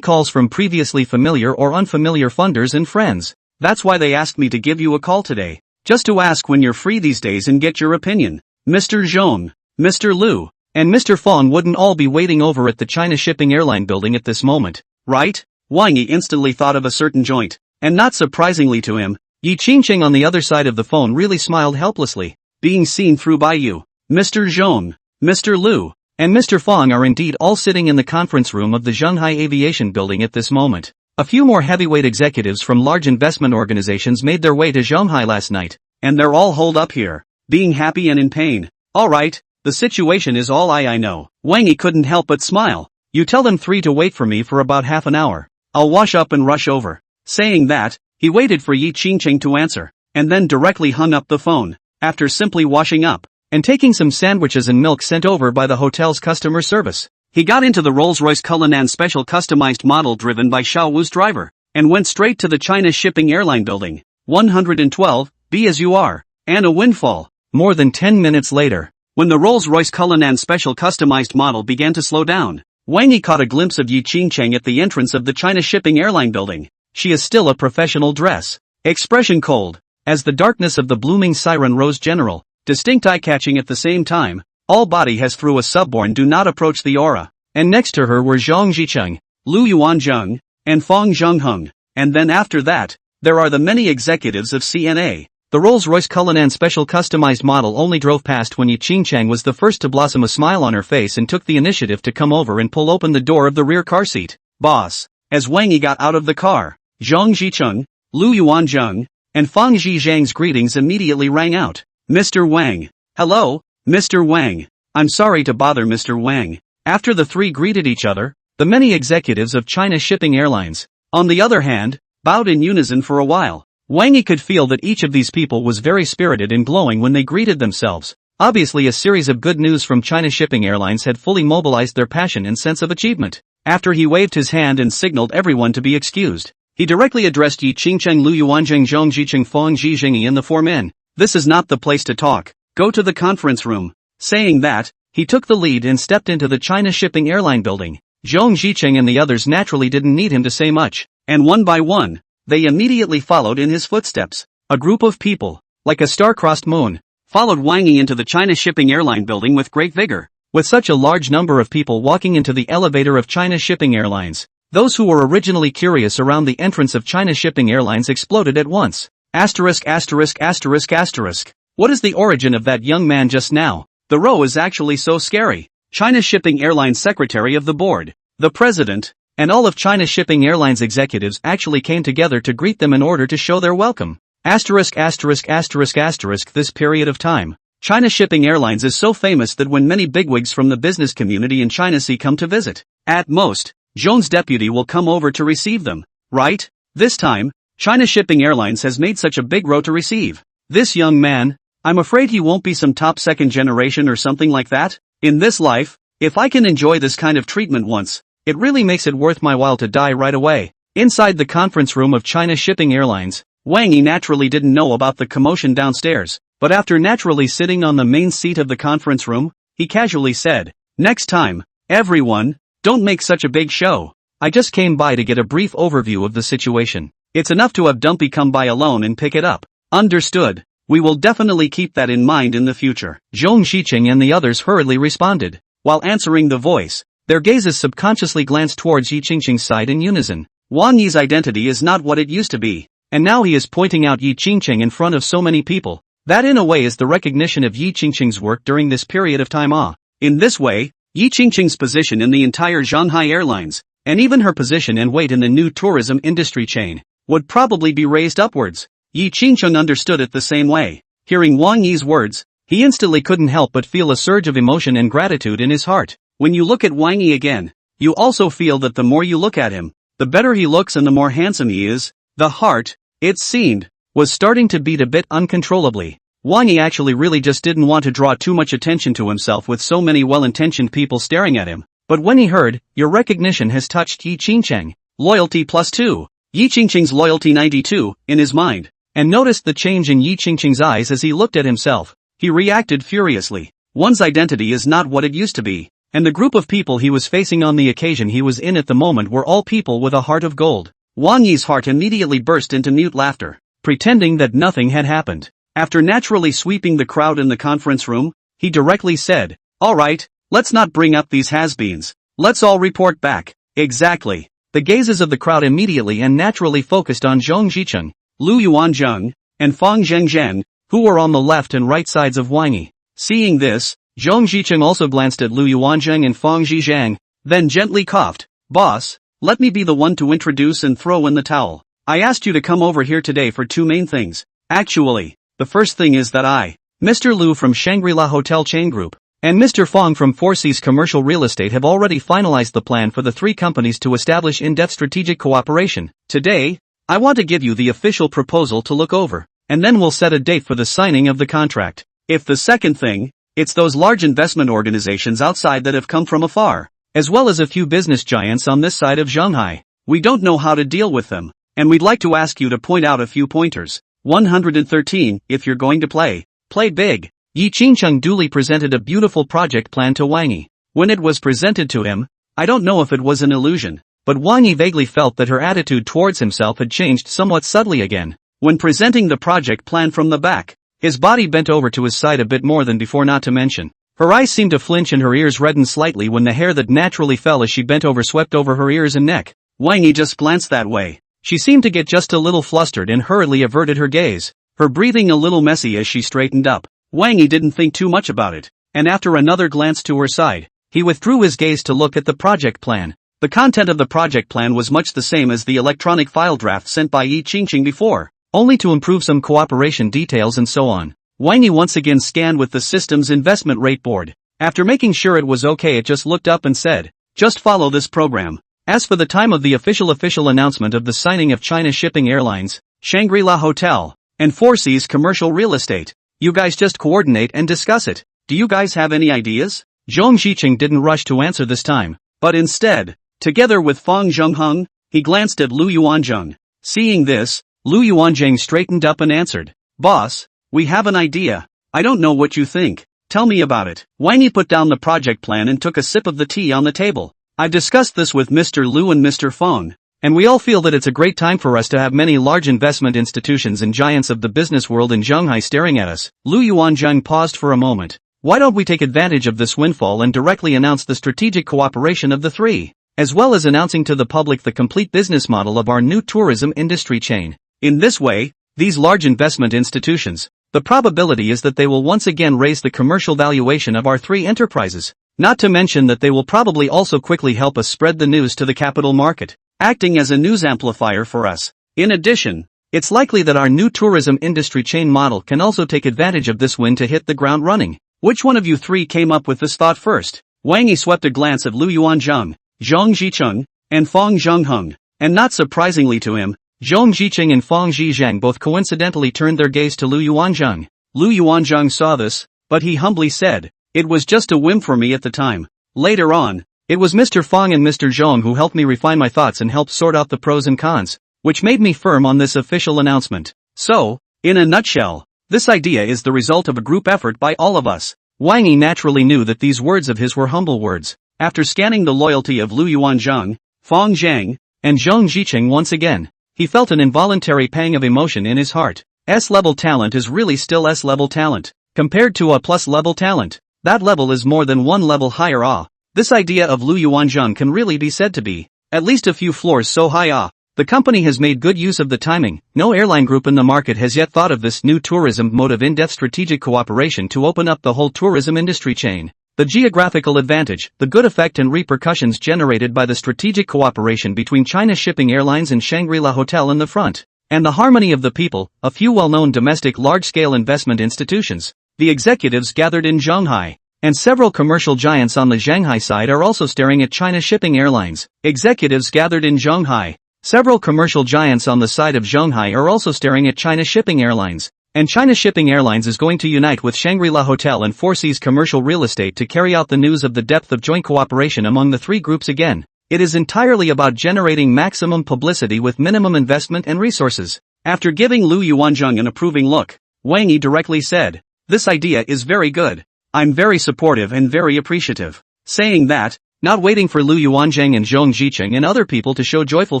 calls from previously familiar or unfamiliar funders and friends. That's why they asked me to give you a call today. Just to ask when you're free these days and get your opinion. Mr. Zhong, Mr. Liu, and Mr. Fong wouldn't all be waiting over at the China Shipping Airline building at this moment, right? Wang Yi instantly thought of a certain joint. And not surprisingly to him, Yi Qingqing on the other side of the phone really smiled helplessly. Being seen through by you. Mr. Zhong, Mr. Liu, and Mr. Fong are indeed all sitting in the conference room of the Shanghai Aviation Building at this moment. A few more heavyweight executives from large investment organizations made their way to Shanghai last night, and they're all holed up here, being happy and in pain. Alright, the situation is all I know. Wang Yi couldn't help but smile. You tell them three to wait for me for about half an hour. I'll wash up and rush over. Saying that, he waited for Yi Qingqing to answer, and then directly hung up the phone, after simply washing up and taking some sandwiches and milk sent over by the hotel's customer service. He got into the Rolls-Royce Cullinan special customized model driven by Xiao Wu's driver, and went straight to the China Shipping Airline building. 112, be as you are, and a windfall. More than 10 minutes later, when the Rolls-Royce Cullinan special customized model began to slow down, Wang Yi caught a glimpse of Yi Qingqing at the entrance of the China Shipping Airline building. She is still a professional dress. Expression cold. As the darkness of the blooming siren rose general, distinct eye-catching at the same time, all body has through a subborn do not approach the aura. And next to her were Zhang Zhicheng, Lu Yuanzheng, and Fong Zhengheng. And then after that, there are the many executives of CNA. The Rolls-Royce Cullinan special customized model only drove past when Yi Qingqing was the first to blossom a smile on her face and took the initiative to come over and pull open the door of the rear car seat. Boss. As Wang Yi got out of the car, Zhang Zhicheng, Lu Yuanzheng, and Fang Zhizhang's greetings immediately rang out. Mr. Wang. Hello, Mr. Wang. I'm sorry to bother Mr. Wang. After the three greeted each other, the many executives of China Shipping Airlines, on the other hand, bowed in unison for a while. Wang Yi could feel that each of these people was very spirited and glowing when they greeted themselves. Obviously a series of good news from China Shipping Airlines had fully mobilized their passion and sense of achievement. After he waved his hand and signaled everyone to be excused, he directly addressed Yi Qingcheng, Lu Yuanzheng, Zhong Jicheng, Fang Zhizheng and the four men. This is not the place to talk. Go to the conference room. Saying that, he took the lead and stepped into the China Shipping Airline building. Zhong Jicheng and the others naturally didn't need him to say much, and one by one, they immediately followed in his footsteps. A group of people, like a star-crossed moon, followed Wang Yi into the China Shipping Airline building with great vigor. With such a large number of people walking into the elevator of China Shipping Airlines, those who were originally curious around the entrance of China Shipping Airlines exploded at once. Asterisk asterisk asterisk asterisk. What is the origin of that young man just now? The row is actually so scary. China Shipping Airlines Secretary of the Board, the President, and all of China Shipping Airlines executives actually came together to greet them in order to show their welcome. Asterisk asterisk asterisk asterisk. This period of time, China Shipping Airlines is so famous that when many bigwigs from the business community in China Sea come to visit, at most, Zhong's deputy will come over to receive them, right? This time, China Shipping Airlines has made such a big row to receive this young man. I'm afraid he won't be some top second generation or something like that. In this life, if I can enjoy this kind of treatment once, it really makes it worth my while to die right away. Inside the conference room of China Shipping Airlines, Wang Yi naturally didn't know about the commotion downstairs, but after naturally sitting on the main seat of the conference room, he casually said, "Next time, everyone, don't make such a big show. I just came by to get a brief overview of the situation. It's enough to have Dumpy come by alone and pick it up." Understood. We will definitely keep that in mind in the future. Zhong Xiqing and the others hurriedly responded. While answering the voice, their gazes subconsciously glanced towards Yi Qingqing's side in unison. Wang Yi's identity is not what it used to be, and now he is pointing out Yi Qingqing in front of so many people. That in a way is the recognition of Yi Qingqing's work during this period of time. In this way, Yi Qingqing's position in the entire Shanghai Airlines, and even her position and weight in the new tourism industry chain, would probably be raised upwards. Yi Qingqing understood it the same way. Hearing Wang Yi's words, he instantly couldn't help but feel a surge of emotion and gratitude in his heart. When you look at Wang Yi again, you also feel that the more you look at him, the better he looks and the more handsome he is. The heart, it seemed, was starting to beat a bit uncontrollably. Wang Yi actually really just didn't want to draw too much attention to himself with so many well-intentioned people staring at him. But when he heard, "Your recognition has touched Yi Qingqing, loyalty +2, Yi Qingqing's loyalty 92, in his mind, and noticed the change in Yi Qingqing's eyes as he looked at himself, he reacted furiously. One's identity is not what it used to be, and the group of people he was facing on the occasion he was in at the moment were all people with a heart of gold. Wang Yi's heart immediately burst into mute laughter, pretending that nothing had happened. After naturally sweeping the crowd in the conference room, he directly said, "All right, let's not bring up these has-beens. Let's all report back." Exactly. The gazes of the crowd immediately and naturally focused on Zhong Jicheng, Lu Yuanzheng, and Fang Zhengzhen, who were on the left and right sides of Wang Yi. Seeing this, Zhong Jicheng also glanced at Lu Yuanzheng and Fang Zhizhang, then gently coughed. "Boss, let me be the one to introduce and throw in the towel. I asked you to come over here today for two main things. Actually, the first thing is that I, Mr. Lu from Shangri-La Hotel Chain Group, and Mr. Fang from Four Seas Commercial Real Estate have already finalized the plan for the three companies to establish in-depth strategic cooperation. Today, I want to give you the official proposal to look over, and then we'll set a date for the signing of the contract. If the second thing, it's those large investment organizations outside that have come from afar, as well as a few business giants on this side of Shanghai. We don't know how to deal with them, and we'd like to ask you to point out a few pointers." 113. If you're going to play big. Yi Qingcheng duly presented a beautiful project plan to Wang Yi. When it was presented to him, I don't know if it was an illusion, but Wang Yi vaguely felt that her attitude towards himself had changed somewhat subtly again. When presenting the project plan from the back, his body bent over to his side a bit more than before, not to mention, her eyes seemed to flinch and her ears reddened slightly when the hair that naturally fell as she bent over swept over her ears and neck. Wang Yi just glanced that way. She seemed to get just a little flustered and hurriedly averted her gaze, her breathing a little messy as she straightened up. Wang Yi didn't think too much about it, and after another glance to her side, he withdrew his gaze to look at the project plan. The content of the project plan was much the same as the electronic file draft sent by Yi Qingqing before. only to improve some cooperation details and so on. Wang Yi once again scanned with the system's investment rate board. After making sure it was okay, it just looked up and said, "Just follow this program." As for the time of the official announcement of the signing of China Shipping Airlines, Shangri-La Hotel, and 4C's commercial real estate, you guys just coordinate and discuss it. Do you guys have any ideas? Zhong Zicheng didn't rush to answer this time, but instead, together with Fang Zhengheng, he glanced at Lu Yuanzheng. Seeing this, Lu Yuanzheng straightened up and answered, "Boss, we have an idea. I don't know what you think. Tell me about it." Wang Yi put down the project plan and took a sip of the tea on the table. "I've discussed this with Mr. Lu and Mr. Feng, and we all feel that it's a great time for us to have many large investment institutions and giants of the business world in Shanghai staring at us." Lu Yuanzheng paused for a moment. "Why don't we take advantage of this windfall and directly announce the strategic cooperation of the three, as well as announcing to the public the complete business model of our new tourism industry chain? In this way, these large investment institutions, the probability is that they will once again raise the commercial valuation of our three enterprises. Not to mention that they will probably also quickly help us spread the news to the capital market, acting as a news amplifier for us. In addition, it's likely that our new tourism industry chain model can also take advantage of this win to hit the ground running. Which one of you three came up with this thought first?" Wang Yi swept a glance at Lu Yuanzheng, Zhong Zicheng, and Fang Zhengheng, and not surprisingly to him, Zhong Zicheng and Fang Zhizhang both coincidentally turned their gaze to Lu Yuanzheng. Lu Yuanzheng saw this, but he humbly said, "It was just a whim for me at the time. Later on, it was Mr. Fang and Mr. Zhong who helped me refine my thoughts and helped sort out the pros and cons, which made me firm on this official announcement. So, in a nutshell, this idea is the result of a group effort by all of us." Wang Yi naturally knew that these words of his were humble words. After scanning the loyalty of Lu Yuanzheng, Fang Zhang, and Zhong Zicheng once again, he felt an involuntary pang of emotion in his heart. S-level talent is really still S-level talent. Compared to a plus-level talent, that level is more than one level higher. This idea of Lu Yuanzheng can really be said to be, at least a few floors so high. The company has made good use of the timing. No airline group in the market has yet thought of this new tourism mode of in-depth strategic cooperation to open up the whole tourism industry chain. The geographical advantage, the good effect and repercussions generated by the strategic cooperation between China Shipping Airlines and Shangri-La Hotel in the front, and the harmony of the people, a few well-known domestic large-scale investment institutions, the executives gathered in Shanghai, and several commercial giants on the Shanghai side are also staring at China Shipping Airlines. Executives gathered in Shanghai. Several commercial giants on the side of Shanghai are also staring at China Shipping Airlines. And China Shipping Airlines is going to unite with Shangri-La Hotel and 4C's commercial real estate to carry out the news of the depth of joint cooperation among the three groups again. It is entirely about generating maximum publicity with minimum investment and resources. After giving Lu Yuanzheng an approving look, Wang Yi directly said, "This idea is very good. I'm very supportive and very appreciative." Saying that, not waiting for Lu Yuanzheng and Zhong Zicheng and other people to show joyful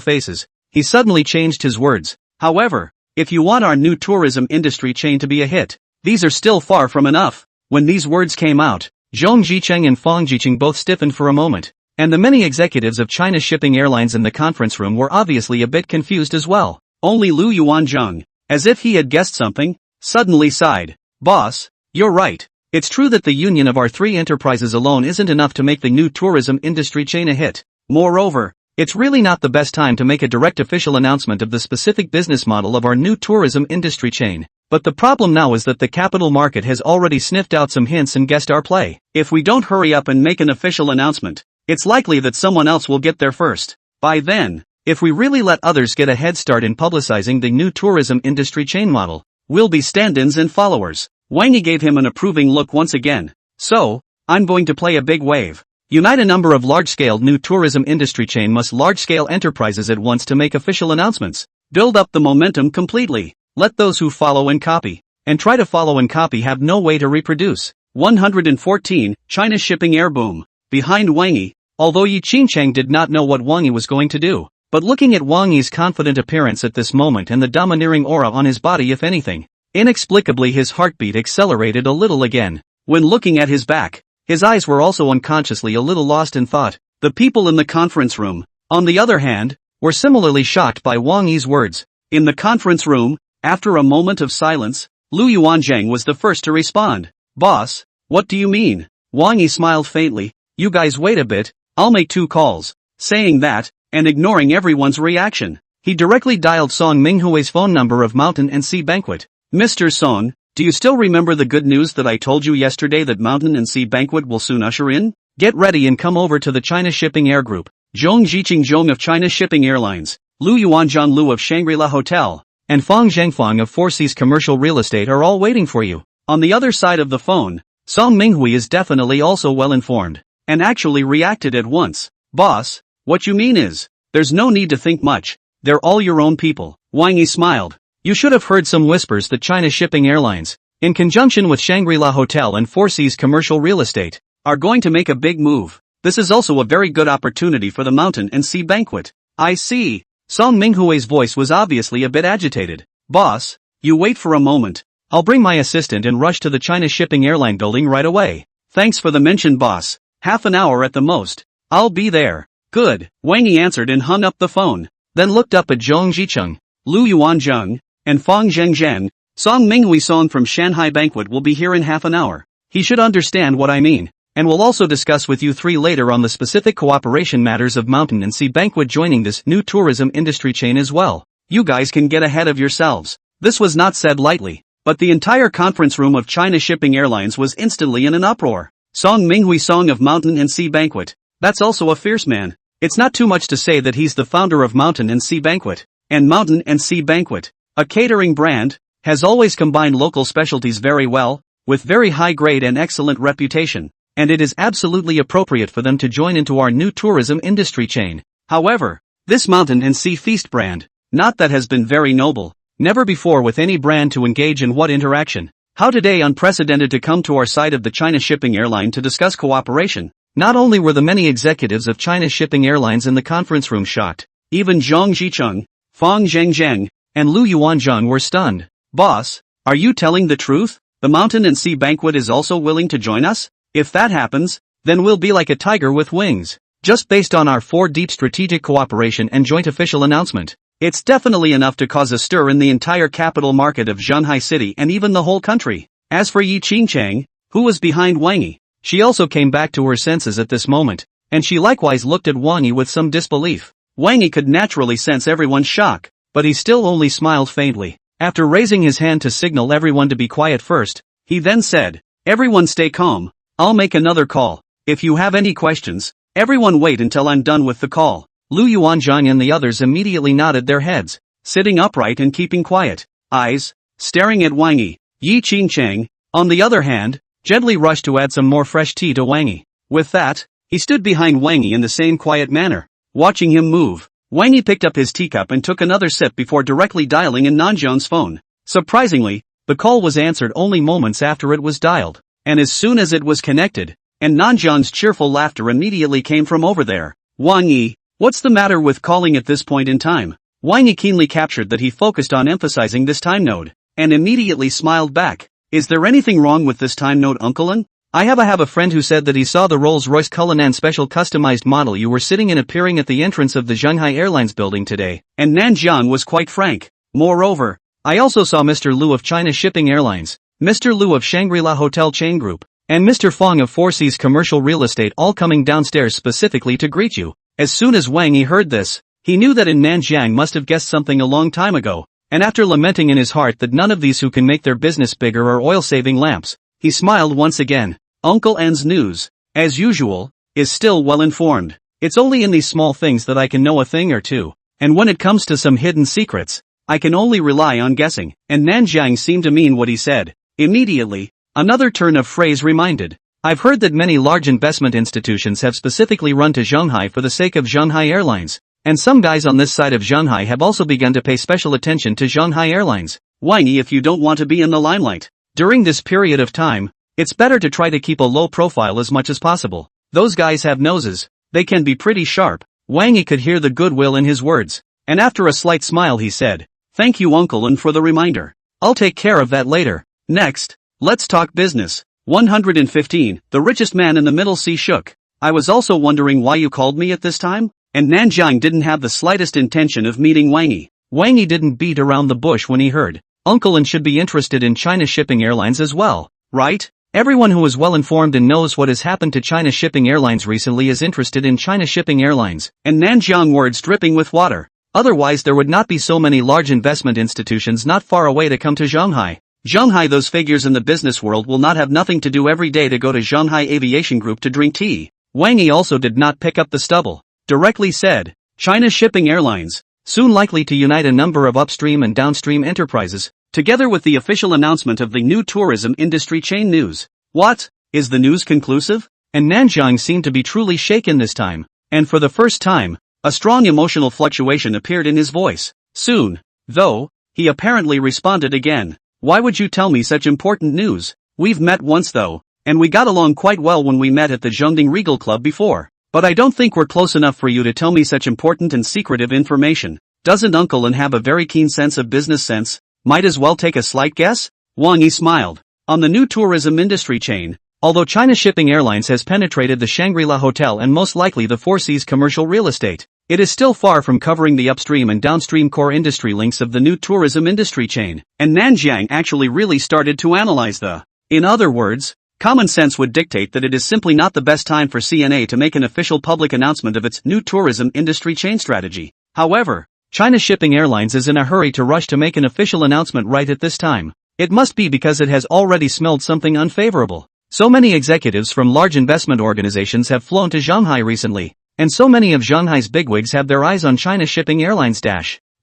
faces, he suddenly changed his words. "However, if you want our new tourism industry chain to be a hit, these are still far from enough." When these words came out, Zhong Zicheng and Fang Zicheng both stiffened for a moment, and the many executives of China Shipping Airlines in the conference room were obviously a bit confused as well. Only Lu Yuanzheng, as if he had guessed something, suddenly sighed. "Boss, you're right. It's true that the union of our three enterprises alone isn't enough to make the new tourism industry chain a hit. Moreover, it's really not the best time to make a direct official announcement of the specific business model of our new tourism industry chain. But the problem now is that the capital market has already sniffed out some hints and guessed our play. If we don't hurry up and make an official announcement, it's likely that someone else will get there first. By then, if we really let others get a head start in publicizing the new tourism industry chain model, we'll be stand-ins and followers." Wang Yi gave him an approving look once again. "So, I'm going to play a big wave. Unite a number of large-scale new tourism industry chain must large-scale enterprises at once to make official announcements. Build up the momentum completely. Let those who follow and copy, and try to follow and copy have no way to reproduce." 114, China Shipping Air Boom. Behind Wang Yi, although Yi Qingchang did not know what Wang Yi was going to do, but looking at Wang Yi's confident appearance at this moment and the domineering aura on his body, if anything, inexplicably his heartbeat accelerated a little again. When looking at his back, his eyes were also unconsciously a little lost in thought. The people in the conference room, on the other hand, were similarly shocked by Wang Yi's words. In the conference room, after a moment of silence, Lu Yuanzheng was the first to respond. "Boss, what do you mean?" Wang Yi smiled faintly. "You guys wait a bit, I'll make 2 calls." Saying that, and ignoring everyone's reaction, He directly dialed Song Minghui's phone number of Mountain and Sea Banquet. Mr. Song, do you still remember the good news that I told you yesterday that Mountain and Sea Banquet will soon usher in? Get ready and come over to the China Shipping Air Group. Zhong Jiqing Zhong of China Shipping Airlines, Lu Yuanzhang Lu of Shangri-La Hotel, and Fang Zhengfang of Four Seas Commercial Real Estate are all waiting for you. On the other side of the phone, Song Minghui is definitely also well informed, and actually reacted at once. Boss, what you mean is, there's no need to think much, they're all your own people. Wang Yi smiled. You should have heard some whispers that China Shipping Airlines, in conjunction with Shangri-La Hotel and Four Seas Commercial Real Estate, are going to make a big move. This is also a very good opportunity for the Mountain and Sea Banquet. I see. Song Minghui's voice was obviously a bit agitated. Boss, you wait for a moment. I'll bring my assistant and rush to the China Shipping Airline building right away. Thanks for the mention, boss. Half an hour at the most. I'll be there. Good. Wang Yi answered and hung up the phone. Then looked up at Zhong Jicheng, Lu Yuanzhang, and Fang Zhengzhen. Song Minghui Song from Shanghai Banquet will be here in half an hour. He should understand what I mean. And we'll also discuss with you three later on the specific cooperation matters of Mountain and Sea Banquet joining this new tourism industry chain as well. You guys can get ahead of yourselves. This was not said lightly, but the entire conference room of China Shipping Airlines was instantly in an uproar. Song Minghui Song of Mountain and Sea Banquet. That's also a fierce man. It's not too much to say that he's the founder of Mountain and Sea Banquet. And Mountain and Sea Banquet, a catering brand, has always combined local specialties very well, with very high grade and excellent reputation. And it is absolutely appropriate for them to join into our new tourism industry chain. However, this Mountain and Sea Feast brand, not that has been very noble, never before with any brand to engage in what interaction. How today unprecedented to come to our side of the China Shipping Airline to discuss cooperation. Not only were the many executives of China Shipping Airlines in the conference room shocked, even Zhong Jicheng, Fang Zhengzheng, and Lu Yuanzhang were stunned. Boss, are you telling the truth? The Mountain and Sea Banquet is also willing to join us? If that happens, then we'll be like a tiger with wings. Just based on our 4 deep strategic cooperation and joint official announcement, it's definitely enough to cause a stir in the entire capital market of Zhanghai City and even the whole country. As for Yi Qingchang, who was behind Wang Yi, she also came back to her senses at this moment, and she likewise looked at Wang Yi with some disbelief. Wang Yi could naturally sense everyone's shock, but he still only smiled faintly. After raising his hand to signal everyone to be quiet first, he then said, "Everyone stay calm. I'll make another call. If you have any questions, everyone wait until I'm done with the call." Lu Yuanzhang and the others immediately nodded their heads, sitting upright and keeping quiet, eyes staring at Wang Yi. Yi Qingchang, on the other hand, gently rushed to add some more fresh tea to Wang Yi. With that, he stood behind Wang Yi in the same quiet manner, watching him move. Wang Yi picked up his teacup and took another sip before directly dialing in Nanzhang's phone. Surprisingly, the call was answered only moments after it was dialed. And as soon as it was connected, and Nanzhang's cheerful laughter immediately came from over there. Wang Yi, what's the matter with calling at this point in time? Wang Yi keenly captured that he focused on emphasizing this time node, and immediately smiled back. Is there anything wrong with this time node, Uncle? I have a friend who said that he saw the Rolls-Royce Cullinan special customized model you were sitting in appearing at the entrance of the Shanghai Airlines building today, and Nanzhang was quite frank. Moreover, I also saw Mr. Lu of China Shipping Airlines, Mr. Lu of Shangri-La Hotel Chain Group, and Mr. Fang of Four Seas Commercial Real Estate all coming downstairs specifically to greet you. As soon as Wang Yi heard this, he knew that in Nanzhang must have guessed something a long time ago, and after lamenting in his heart that none of these who can make their business bigger are oil-saving lamps, he smiled once again. Uncle N's news, as usual, is still well informed. It's only in these small things that I can know a thing or two, and when it comes to some hidden secrets, I can only rely on guessing. And Nanzhang seemed to mean what he said. Immediately, another turn of phrase reminded. I've heard that many large investment institutions have specifically run to Shanghai for the sake of Shanghai Airlines, and some guys on this side of Shanghai have also begun to pay special attention to Shanghai Airlines. Wang Yi, if you don't want to be in the limelight during this period of time, it's better to try to keep a low profile as much as possible. Those guys have noses, they can be pretty sharp. Wang Yi could hear the goodwill in his words, and after a slight smile he said, "Thank you, Uncle, and for the reminder. I'll take care of that later. Next, let's talk business." 115. The richest man in the Middle Sea shook. I was also wondering why you called me at this time? And Nanzhang didn't have the slightest intention of meeting Wang Yi. Wang Yi didn't beat around the bush when he heard, Uncle N should be interested in China Shipping Airlines as well, right? Everyone who is well informed and knows what has happened to China Shipping Airlines recently is interested in China Shipping Airlines. And Nanzhang, words dripping with water, Otherwise there would not be so many large investment institutions not far away to come to Shanghai. Shanghai, those figures in the business world will not have nothing to do every day to go to Shanghai Aviation Group to drink tea. Wang Yi also did not pick up the stubble. Directly said, China Shipping Airlines, soon likely to unite a number of upstream and downstream enterprises, together with the official announcement of the new tourism industry chain news. What? Is the news conclusive? And Nanjiang seemed to be truly shaken this time, and for the first time, a strong emotional fluctuation appeared in his voice. Soon, though, he apparently responded again. Why would you tell me such important news? We've met once though, and we got along quite well when we met at the Zhongding Regal Club before. But I don't think we're close enough for you to tell me such important and secretive information. Doesn't Uncle Lin have a very keen sense of business sense? Might as well take a slight guess? Wang Yi smiled. On the new tourism industry chain, although China Shipping Airlines has penetrated the Shangri-La Hotel and most likely the Four Seas commercial real estate, it is still far from covering the upstream and downstream core industry links of the new tourism industry chain, and Nanjiang actually really started to analyze the. In other words, common sense would dictate that it is simply not the best time for CNA to make an official public announcement of its new tourism industry chain strategy. However, China Shipping Airlines is in a hurry to rush to make an official announcement right at this time. It must be because it has already smelled something unfavorable. So many executives from large investment organizations have flown to Shanghai recently, and so many of Shanghai's bigwigs have their eyes on China Shipping Airlines.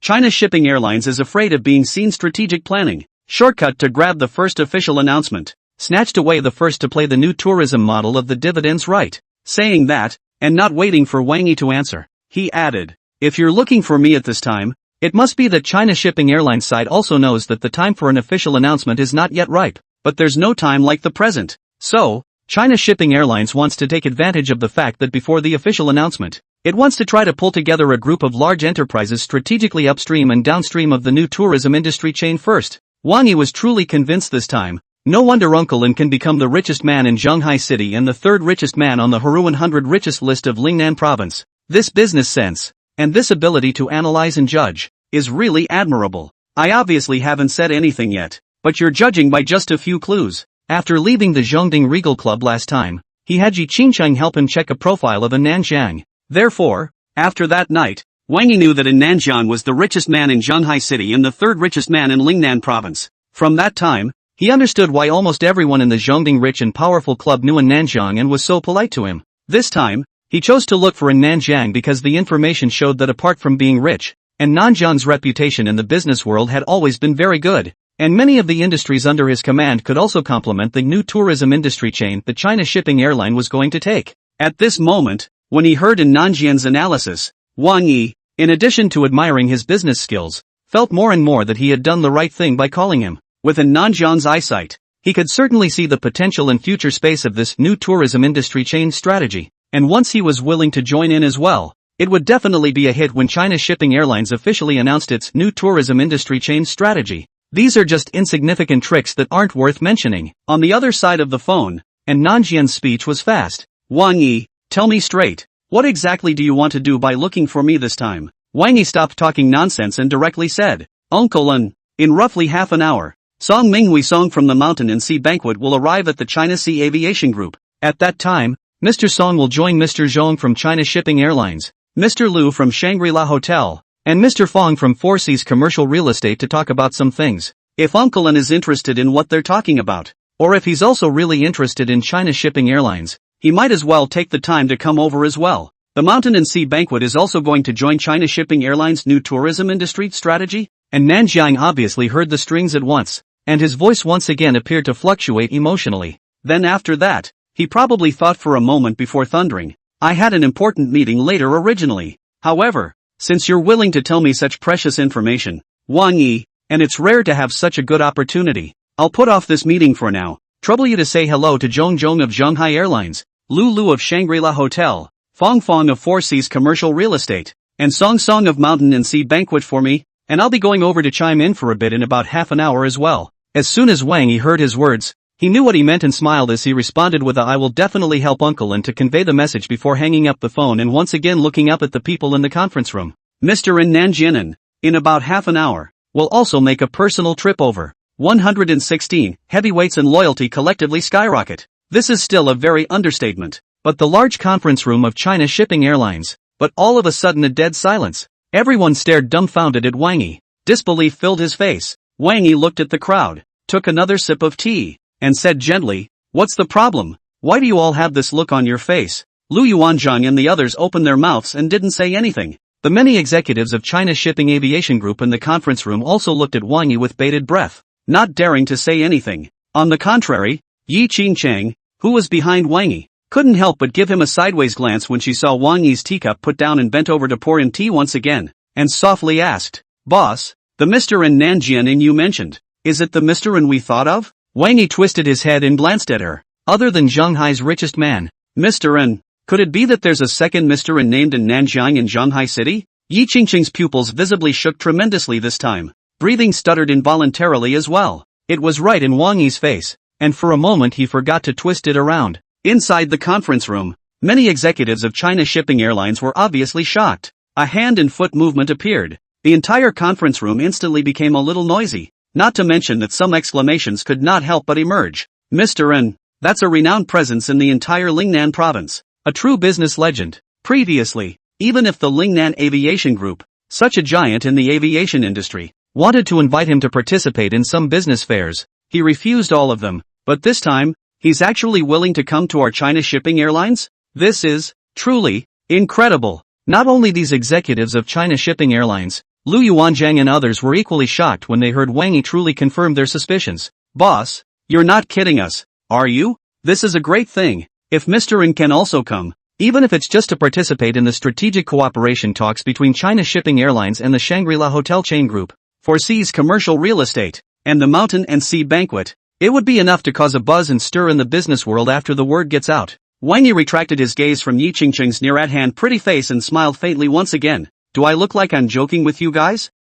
China Shipping Airlines is afraid of being seen strategic planning, shortcut to grab the first official announcement, snatched away the first to play the new tourism model of the dividends right. Saying that, and not waiting for Wang Yi to answer, he added, if you're looking for me at this time, it must be that China Shipping Airlines side also knows that the time for an official announcement is not yet ripe, but there's no time like the present. So, China Shipping Airlines wants to take advantage of the fact that before the official announcement, it wants to try to pull together a group of large enterprises strategically upstream and downstream of the new tourism industry chain first. Wang Yi was truly convinced this time. No wonder Uncle Lin can become the richest man in Shanghai City and the third richest man on the Huru 100 richest list of Lingnan province. This business sense, and this ability to analyze and judge, is really admirable. I obviously haven't said anything yet, but you're judging by just a few clues. After leaving the Zhongding Regal Club last time, he had Ji Qingcheng help him check a profile of a Nanjiang. Therefore, after that night, Wang Yi knew that Nanjiang was the richest man in Shanghai City and the third richest man in Lingnan province. From that time, he understood why almost everyone in the Zhongding Rich and Powerful Club knew Nanjiang and was so polite to him. This time, he chose to look for Nanjiang because the information showed that apart from being rich, Nanjiang's reputation in the business world had always been very good. And many of the industries under his command could also complement the new tourism industry chain that China Shipping Airline was going to take. At this moment, when he heard Nanjiang's analysis, Wang Yi, in addition to admiring his business skills, felt more and more that he had done the right thing by calling him. With Nanjiang's eyesight, he could certainly see the potential and future space of this new tourism industry chain strategy. And once he was willing to join in as well, it would definitely be a hit when China Shipping Airlines officially announced its new tourism industry chain strategy. These are just insignificant tricks that aren't worth mentioning. On the other side of the phone, and Nanjian's speech was fast. Wang Yi, tell me straight, what exactly do you want to do by looking for me this time? Wang Yi stopped talking nonsense and directly said, Uncle Lin, in roughly half an hour, Song Minghui Song from the Mountain and Sea Banquet will arrive at the China Sea Aviation Group. At that time, Mr. Song will join Mr. Zhong from China Shipping Airlines, Mr. Liu from Shangri-La Hotel, and Mr. Fong from Four Seas Commercial Real Estate to talk about some things. If Uncle Lin is interested in what they're talking about, or if he's also really interested in China Shipping Airlines, he might as well take the time to come over as well. The Mountain and Sea Banquet is also going to join China Shipping Airlines' new tourism industry strategy, and Nanjiang obviously heard the strings at once, and his voice once again appeared to fluctuate emotionally. Then after that, he probably thought for a moment before thundering, I had an important meeting later originally. However, since you're willing to tell me such precious information, Wang Yi, and it's rare to have such a good opportunity, I'll put off this meeting for now. Trouble you to say hello to Zhong Zhong of Shanghai Airlines, Lu Lu of Shangri-La Hotel, Fong Fong of Four Seas Commercial Real Estate, and Song Song of Mountain and Sea Banquet for me, and I'll be going over to chime in for a bit in about half an hour as well. As soon as Wang Yi heard his words, he knew what he meant and smiled as he responded with a I will definitely help Uncle Lin to convey the message before hanging up the phone and once again looking up at the people in the conference room. Mr. Nanjian, in about half an hour, will also make a personal trip over. 116, heavyweights and loyalty collectively skyrocket. This is still a very understatement. But the large conference room of China Shipping Airlines, but all of a sudden a dead silence. Everyone stared dumbfounded at Wang Yi. Disbelief filled his face. Wang Yi looked at the crowd, took another sip of tea, and said gently, "What's the problem? Why do you all have this look on your face?" Lu Yuanzhang and the others opened their mouths and didn't say anything. The many executives of China's shipping aviation group in the conference room also looked at Wang Yi with bated breath, not daring to say anything. On the contrary, Yi Qingchang, who was behind Wang Yi, couldn't help but give him a sideways glance when she saw Wang Yi's teacup put down and bent over to pour him tea once again, and softly asked, "Boss, the Mr. in Nanjian you mentioned, is it the Mr. in we thought of?" Wang Yi twisted his head and glanced at her. Other than Shanghai's richest man, Mr. in, could it be that there's a second Mr. in named in Nanjiang in Shanghai City? Yi Qingqing's pupils visibly shook tremendously this time. Breathing stuttered involuntarily as well. It was right in Wang Yi's face, and for a moment he forgot to twist it around. Inside the conference room, many executives of China Shipping Airlines were obviously shocked. A hand and foot movement appeared. The entire conference room instantly became a little noisy, not to mention that some exclamations could not help but emerge. Mr. N, that's a renowned presence in the entire Lingnan province. A true business legend. Previously, even if the Lingnan Aviation Group, such a giant in the aviation industry, wanted to invite him to participate in some business fairs, he refused all of them, but this time, he's actually willing to come to our China Shipping Airlines? This is, truly, incredible. Not only these executives of China Shipping Airlines, Lu Yuanzhang and others were equally shocked when they heard Wang Yi truly confirm their suspicions. "Boss, you're not kidding us, are you? This is a great thing. If Mr. N can also come, even if it's just to participate in the strategic cooperation talks between China Shipping Airlines and the Shangri-La Hotel chain group, foresees commercial real estate, and the Mountain and Sea Banquet, it would be enough to cause a buzz and stir in the business world after the word gets out." Wang Yi retracted his gaze from Yi Qingqing's near-at-hand pretty face and smiled faintly once again. "Do I look like I'm joking with you guys?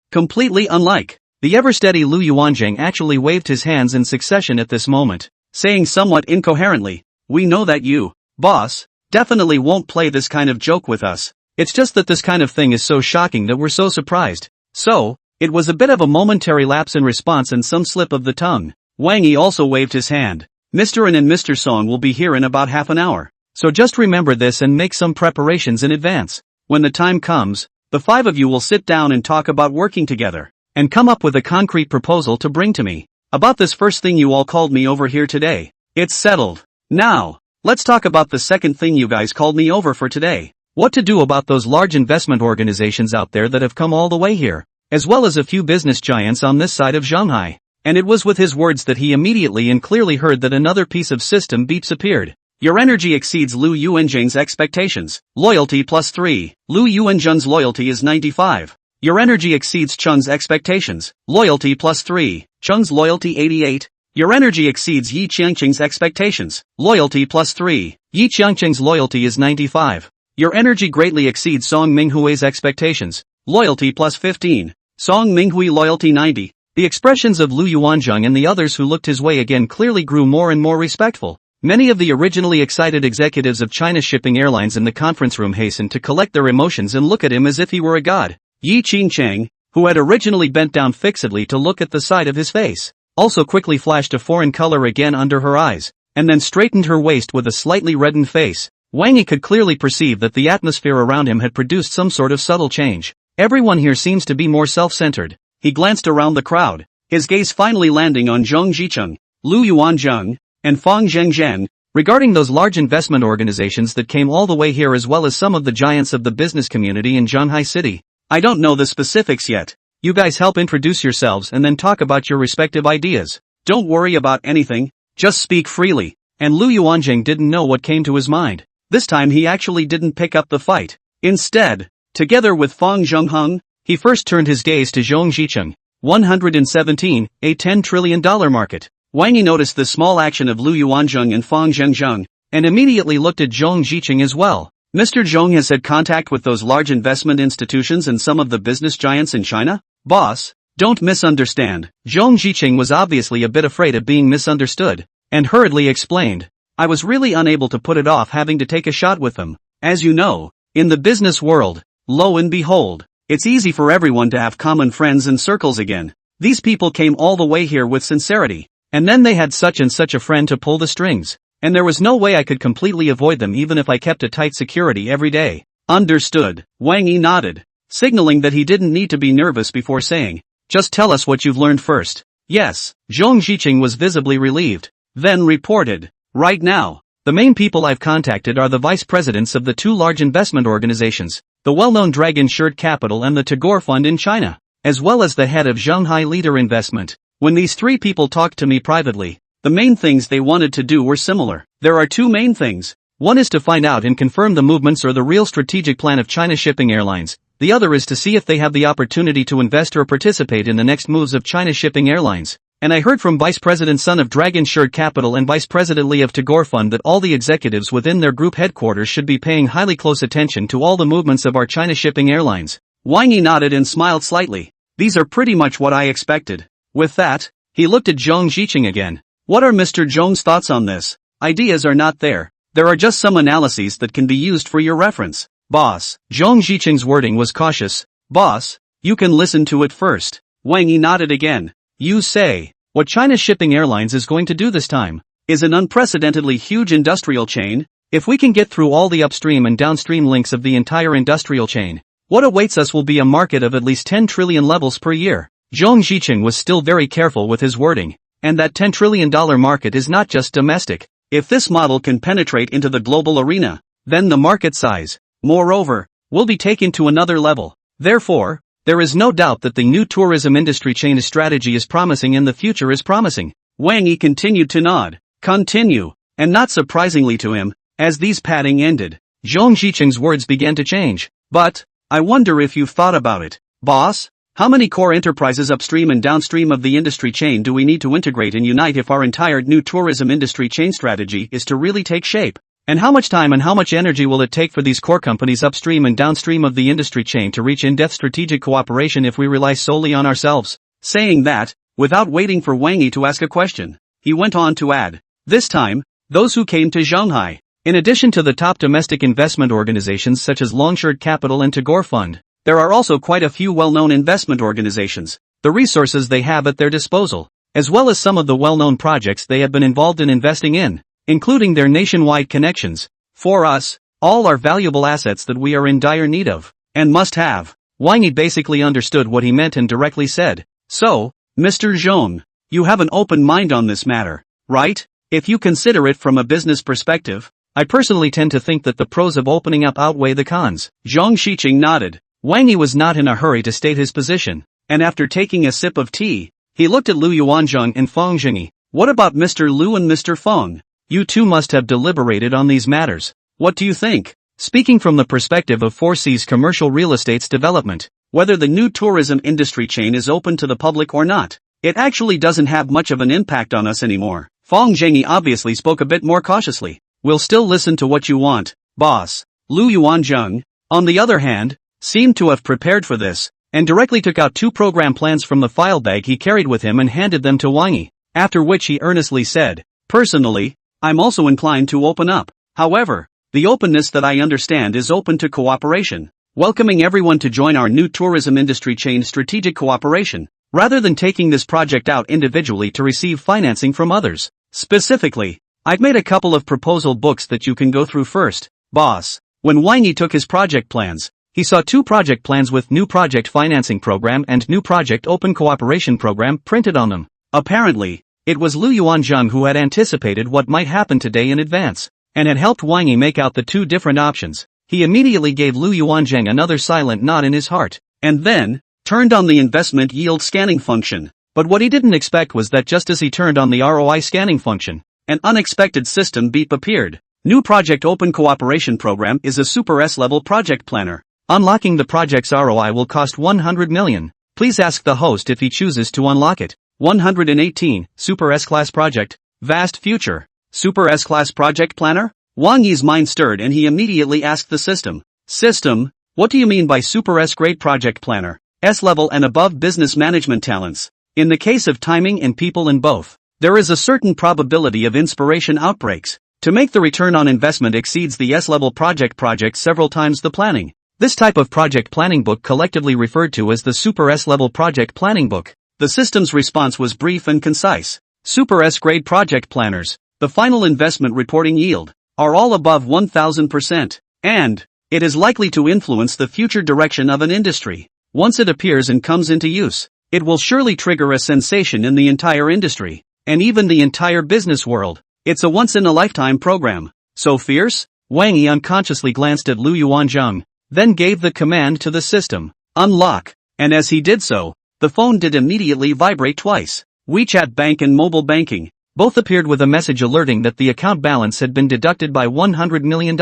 Completely unlike." The ever-steady Lu Yuanzhang actually waved his hands in succession at this moment, saying somewhat incoherently, "We know that you, boss, definitely won't play this kind of joke with us. It's just that this kind of thing is so shocking that we're so surprised." So, it was a bit of a momentary lapse in response and some slip of the tongue. Wang Yi also waved his hand. "Mr. N and Mr. Song will be here in about half an hour. So just remember this and make some preparations in advance. When the time comes, the five of you will sit down and talk about working together, and come up with a concrete proposal to bring to me. About this first thing you all called me over here today. It's settled. Now, let's talk about the second thing you guys called me over for today. What to do about those large investment organizations out there that have come all the way here, as well as a few business giants on this side of Shanghai." And it was with his words that he immediately and clearly heard that another piece of system beeps appeared. "Your energy exceeds Lu Yuanzhang's expectations. Loyalty +3. Lu Yuanzhang's loyalty is 95. Your energy exceeds Cheng's expectations. Loyalty +3. Cheng's loyalty 88. Your energy exceeds Yi Qingqing's expectations. Loyalty +3. Yi Qingqing's loyalty is 95. Your energy greatly exceeds Song Minghui's expectations. Loyalty +15. Song Minghui loyalty 90. The expressions of Lu Yuanzhang and the others who looked his way again clearly grew more and more respectful. Many of the originally excited executives of China Shipping Airlines in the conference room hastened to collect their emotions and look at him as if he were a god. Yi Qingchang, who had originally bent down fixedly to look at the side of his face, also quickly flashed a foreign color again under her eyes, and then straightened her waist with a slightly reddened face. Wang Yi could clearly perceive that the atmosphere around him had produced some sort of subtle change. Everyone here seems to be more self-centered. He glanced around the crowd, his gaze finally landing on Zheng Jicheng, Lu Yuanzhang, and Fang Zhengzhen, regarding those large investment organizations that came all the way here as well as some of the giants of the business community in Shanghai City. "I don't know the specifics yet. You guys help introduce yourselves and then talk about your respective ideas. Don't worry about anything, just speak freely." And Lu Yuanzhang didn't know what came to his mind. This time he actually didn't pick up the fight. Instead, together with Fang Zhengheng, he first turned his gaze to Zheng Jicheng, 117, a $10 trillion market. Wang Yi noticed the small action of Lu Yuanzheng and Fang Zhengzheng, and immediately looked at Zheng Jicheng as well. "Mr. Zheng has had contact with those large investment institutions and some of the business giants in China? Boss, don't misunderstand." Zheng Jicheng was obviously a bit afraid of being misunderstood, and hurriedly explained, "I was really unable to put it off having to take a shot with them. As you know, in the business world, lo and behold, it's easy for everyone to have common friends and circles again. These people came all the way here with sincerity, and then they had such and such a friend to pull the strings, and there was no way I could completely avoid them even if I kept a tight security every day." "Understood." Wang Yi nodded. signaling that he didn't need to be nervous before saying, "Just tell us what you've learned first." Yes, Zhong Ziqing was visibly relieved, then reported, "Right now, the main people I've contacted are the vice presidents of the two large investment organizations, the well-known Dragon Shirt Capital and the Takeover Fund in China, as well as the head of Shanghai Leader Investment. When these three people talked to me privately, the main things they wanted to do were similar. There are two main things. One is to find out and confirm the movements or the real strategic plan of China Shipping Airlines. The other is to see if they have the opportunity to invest or participate in the next moves of China Shipping Airlines. And I heard from Vice President Sun of Dragon Shirt Capital and Vice President Li of Takeover Fund that all the executives within their group headquarters should be paying highly close attention to all the movements of our China Shipping Airlines." Wang Yi nodded and smiled slightly. "These are pretty much what I expected." With that, he looked at Zhong Ziqing again. "What are Mr. Zhong's thoughts on this? Ideas are not there. There are just some analyses that can be used for your reference." "Boss." Zhong Ziqing's wording was cautious. "Boss, you can listen to it first." Wang Yi nodded again. "You say, what China Shipping Airlines is going to do this time is an unprecedentedly huge industrial chain. If we can get through all the upstream and downstream links of the entire industrial chain, what awaits us will be a market of at least 10 trillion levels per year." Zhong Ziqing was still very careful with his wording, and that $10 trillion market is not just domestic. If this model can penetrate into the global arena, then the market size, moreover, will be taken to another level. Therefore, there is no doubt that the new tourism industry chain strategy is promising and the future is promising. Wang Yi continued to nod. "Continue." And not surprisingly to him, as these padding ended, Zhong Ziqing's words began to change. "But, I wonder if you've thought about it, boss? How many core enterprises upstream and downstream of the industry chain do we need to integrate and unite if our entire new tourism industry chain strategy is to really take shape? And how much time and how much energy will it take for these core companies upstream and downstream of the industry chain to reach in-depth strategic cooperation if we rely solely on ourselves?" Saying that, without waiting for Wang Yi to ask a question, he went on to add, "This time, those who came to Shanghai, in addition to the top domestic investment organizations such as Longshirt Capital and Takeover Fund, there are also quite a few well-known investment organizations. The resources they have at their disposal, as well as some of the well-known projects they have been involved in investing in, including their nationwide connections. For us, all are valuable assets that we are in dire need of, and must have." Wang Yi basically understood what he meant and directly said, "So, Mr. Zhong, you have an open mind on this matter, right? If you consider it from a business perspective, I personally tend to think that the pros of opening up outweigh the cons." Zhong Ziqing nodded. Wang Yi was not in a hurry to state his position, and after taking a sip of tea, he looked at Lu Yuanzheng and Feng Zhengyi. "What about Mr. Lu and Mr. Feng? You two must have deliberated on these matters. What do you think?" Speaking from the perspective of 4C's commercial real estate's development, whether the new tourism industry chain is open to the public or not, it actually doesn't have much of an impact on us anymore. Feng Zhengyi obviously spoke a bit more cautiously. "We'll still listen to what you want, boss." Lu Yuanzheng, on the other hand, seemed to have prepared for this, and directly took out two program plans from the file bag he carried with him and handed them to Wang Yi, after which he earnestly said, "Personally, I'm also inclined to open up. However, the openness that I understand is open to cooperation, welcoming everyone to join our new tourism industry chain strategic cooperation, rather than taking this project out individually to receive financing from others. Specifically, I've made a couple of proposal books that you can go through first, boss." When Wang Yi took his project plans, he saw two project plans with new project financing program and new project open cooperation program printed on them. Apparently, it was Lu Yuanzheng who had anticipated what might happen today in advance, and had helped Wang Yi make out the two different options. He immediately gave Lu Yuanzheng another silent nod in his heart, and then turned on the investment yield scanning function. But what he didn't expect was that just as he turned on the ROI scanning function, an unexpected system beep appeared. "New Project Open Cooperation Program is a Super S-level project planner. Unlocking the project's ROI will cost 100 million. Please ask the host if he chooses to unlock it." 118, Super S-Class Project, Vast Future. Super S-Class Project Planner? Wang Yi's mind stirred and he immediately asked the system. "System, what do you mean by Super S-Grade Project Planner? S-level and above business management talents. In the case of timing and people in both, there is a certain probability of inspiration outbreaks. To make the return on investment exceeds the S-level project several times the planning. This type of project planning book collectively referred to as the Super S-level project planning book." The system's response was brief and concise. Super S-grade project planners, the final investment reporting yield, are all above 1000%. And, It is likely to influence the future direction of an industry. Once it appears and comes into use, it will surely trigger a sensation in the entire industry, and even the entire business world. It's a once-in-a-lifetime program. So fierce? Wang Yi unconsciously glanced at Lu Yuanzhang, then gave the command to the system, unlock, and as he did so, the phone did immediately vibrate twice. WeChat Bank and mobile banking both appeared with a message alerting that the account balance had been deducted by $100 million.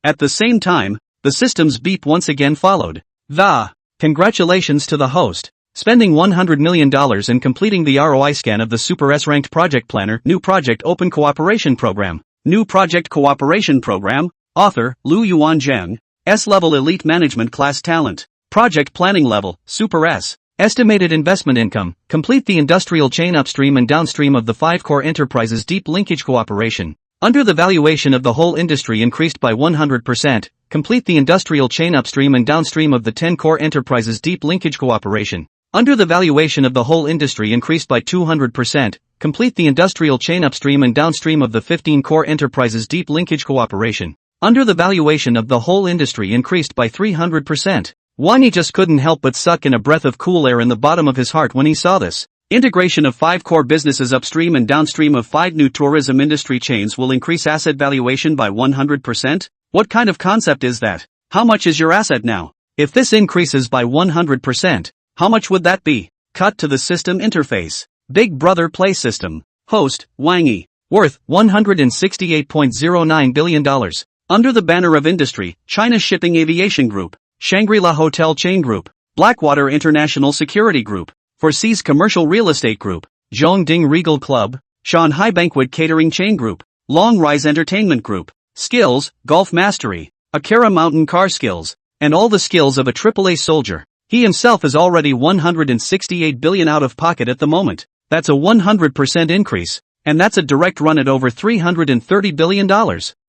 At the same time, the system's beep once again followed. Congratulations to the host, spending $100 million and completing the ROI scan of the Super S-ranked project planner, New Project Open Cooperation Program. New Project Cooperation Program, author, Lu Yuanzhang, S-level elite management class talent. Project planning level, Super S. Estimated investment income, complete the industrial chain upstream and downstream of the 5 core enterprises deep linkage cooperation. Under the valuation of the whole industry increased by 100%, complete the industrial chain upstream and downstream of the 10 core enterprises deep linkage cooperation. Under the valuation of the whole industry increased by 200%, complete the industrial chain upstream and downstream of the 15 core enterprises deep linkage cooperation. Under the valuation of the whole industry increased by 300%. Wang Yi just couldn't help but suck in a breath of cool air in the bottom of his heart when he saw this. Integration of 5 core businesses upstream and downstream of 5 new tourism industry chains will increase asset valuation by 100%? What kind of concept is that? How much is your asset now? If this increases by 100%, how much would that be? Cut to the system interface. Big Brother Play System. Host, Wang Yi. Worth, $168.09 billion. Under the banner of industry, China Shipping Aviation Group. Shangri-La Hotel Chain Group, Blackwater International Security Group, Foreseas Commercial Real Estate Group, Zhongding Regal Club, Shanghai Banquet Catering Chain Group, Long Rise Entertainment Group, Skills, Golf Mastery, Akira Mountain Car Skills, and all the skills of a AAA soldier. He himself is already $168 billion out of pocket at the moment. That's a 100% increase, and that's a direct run at over $330 billion.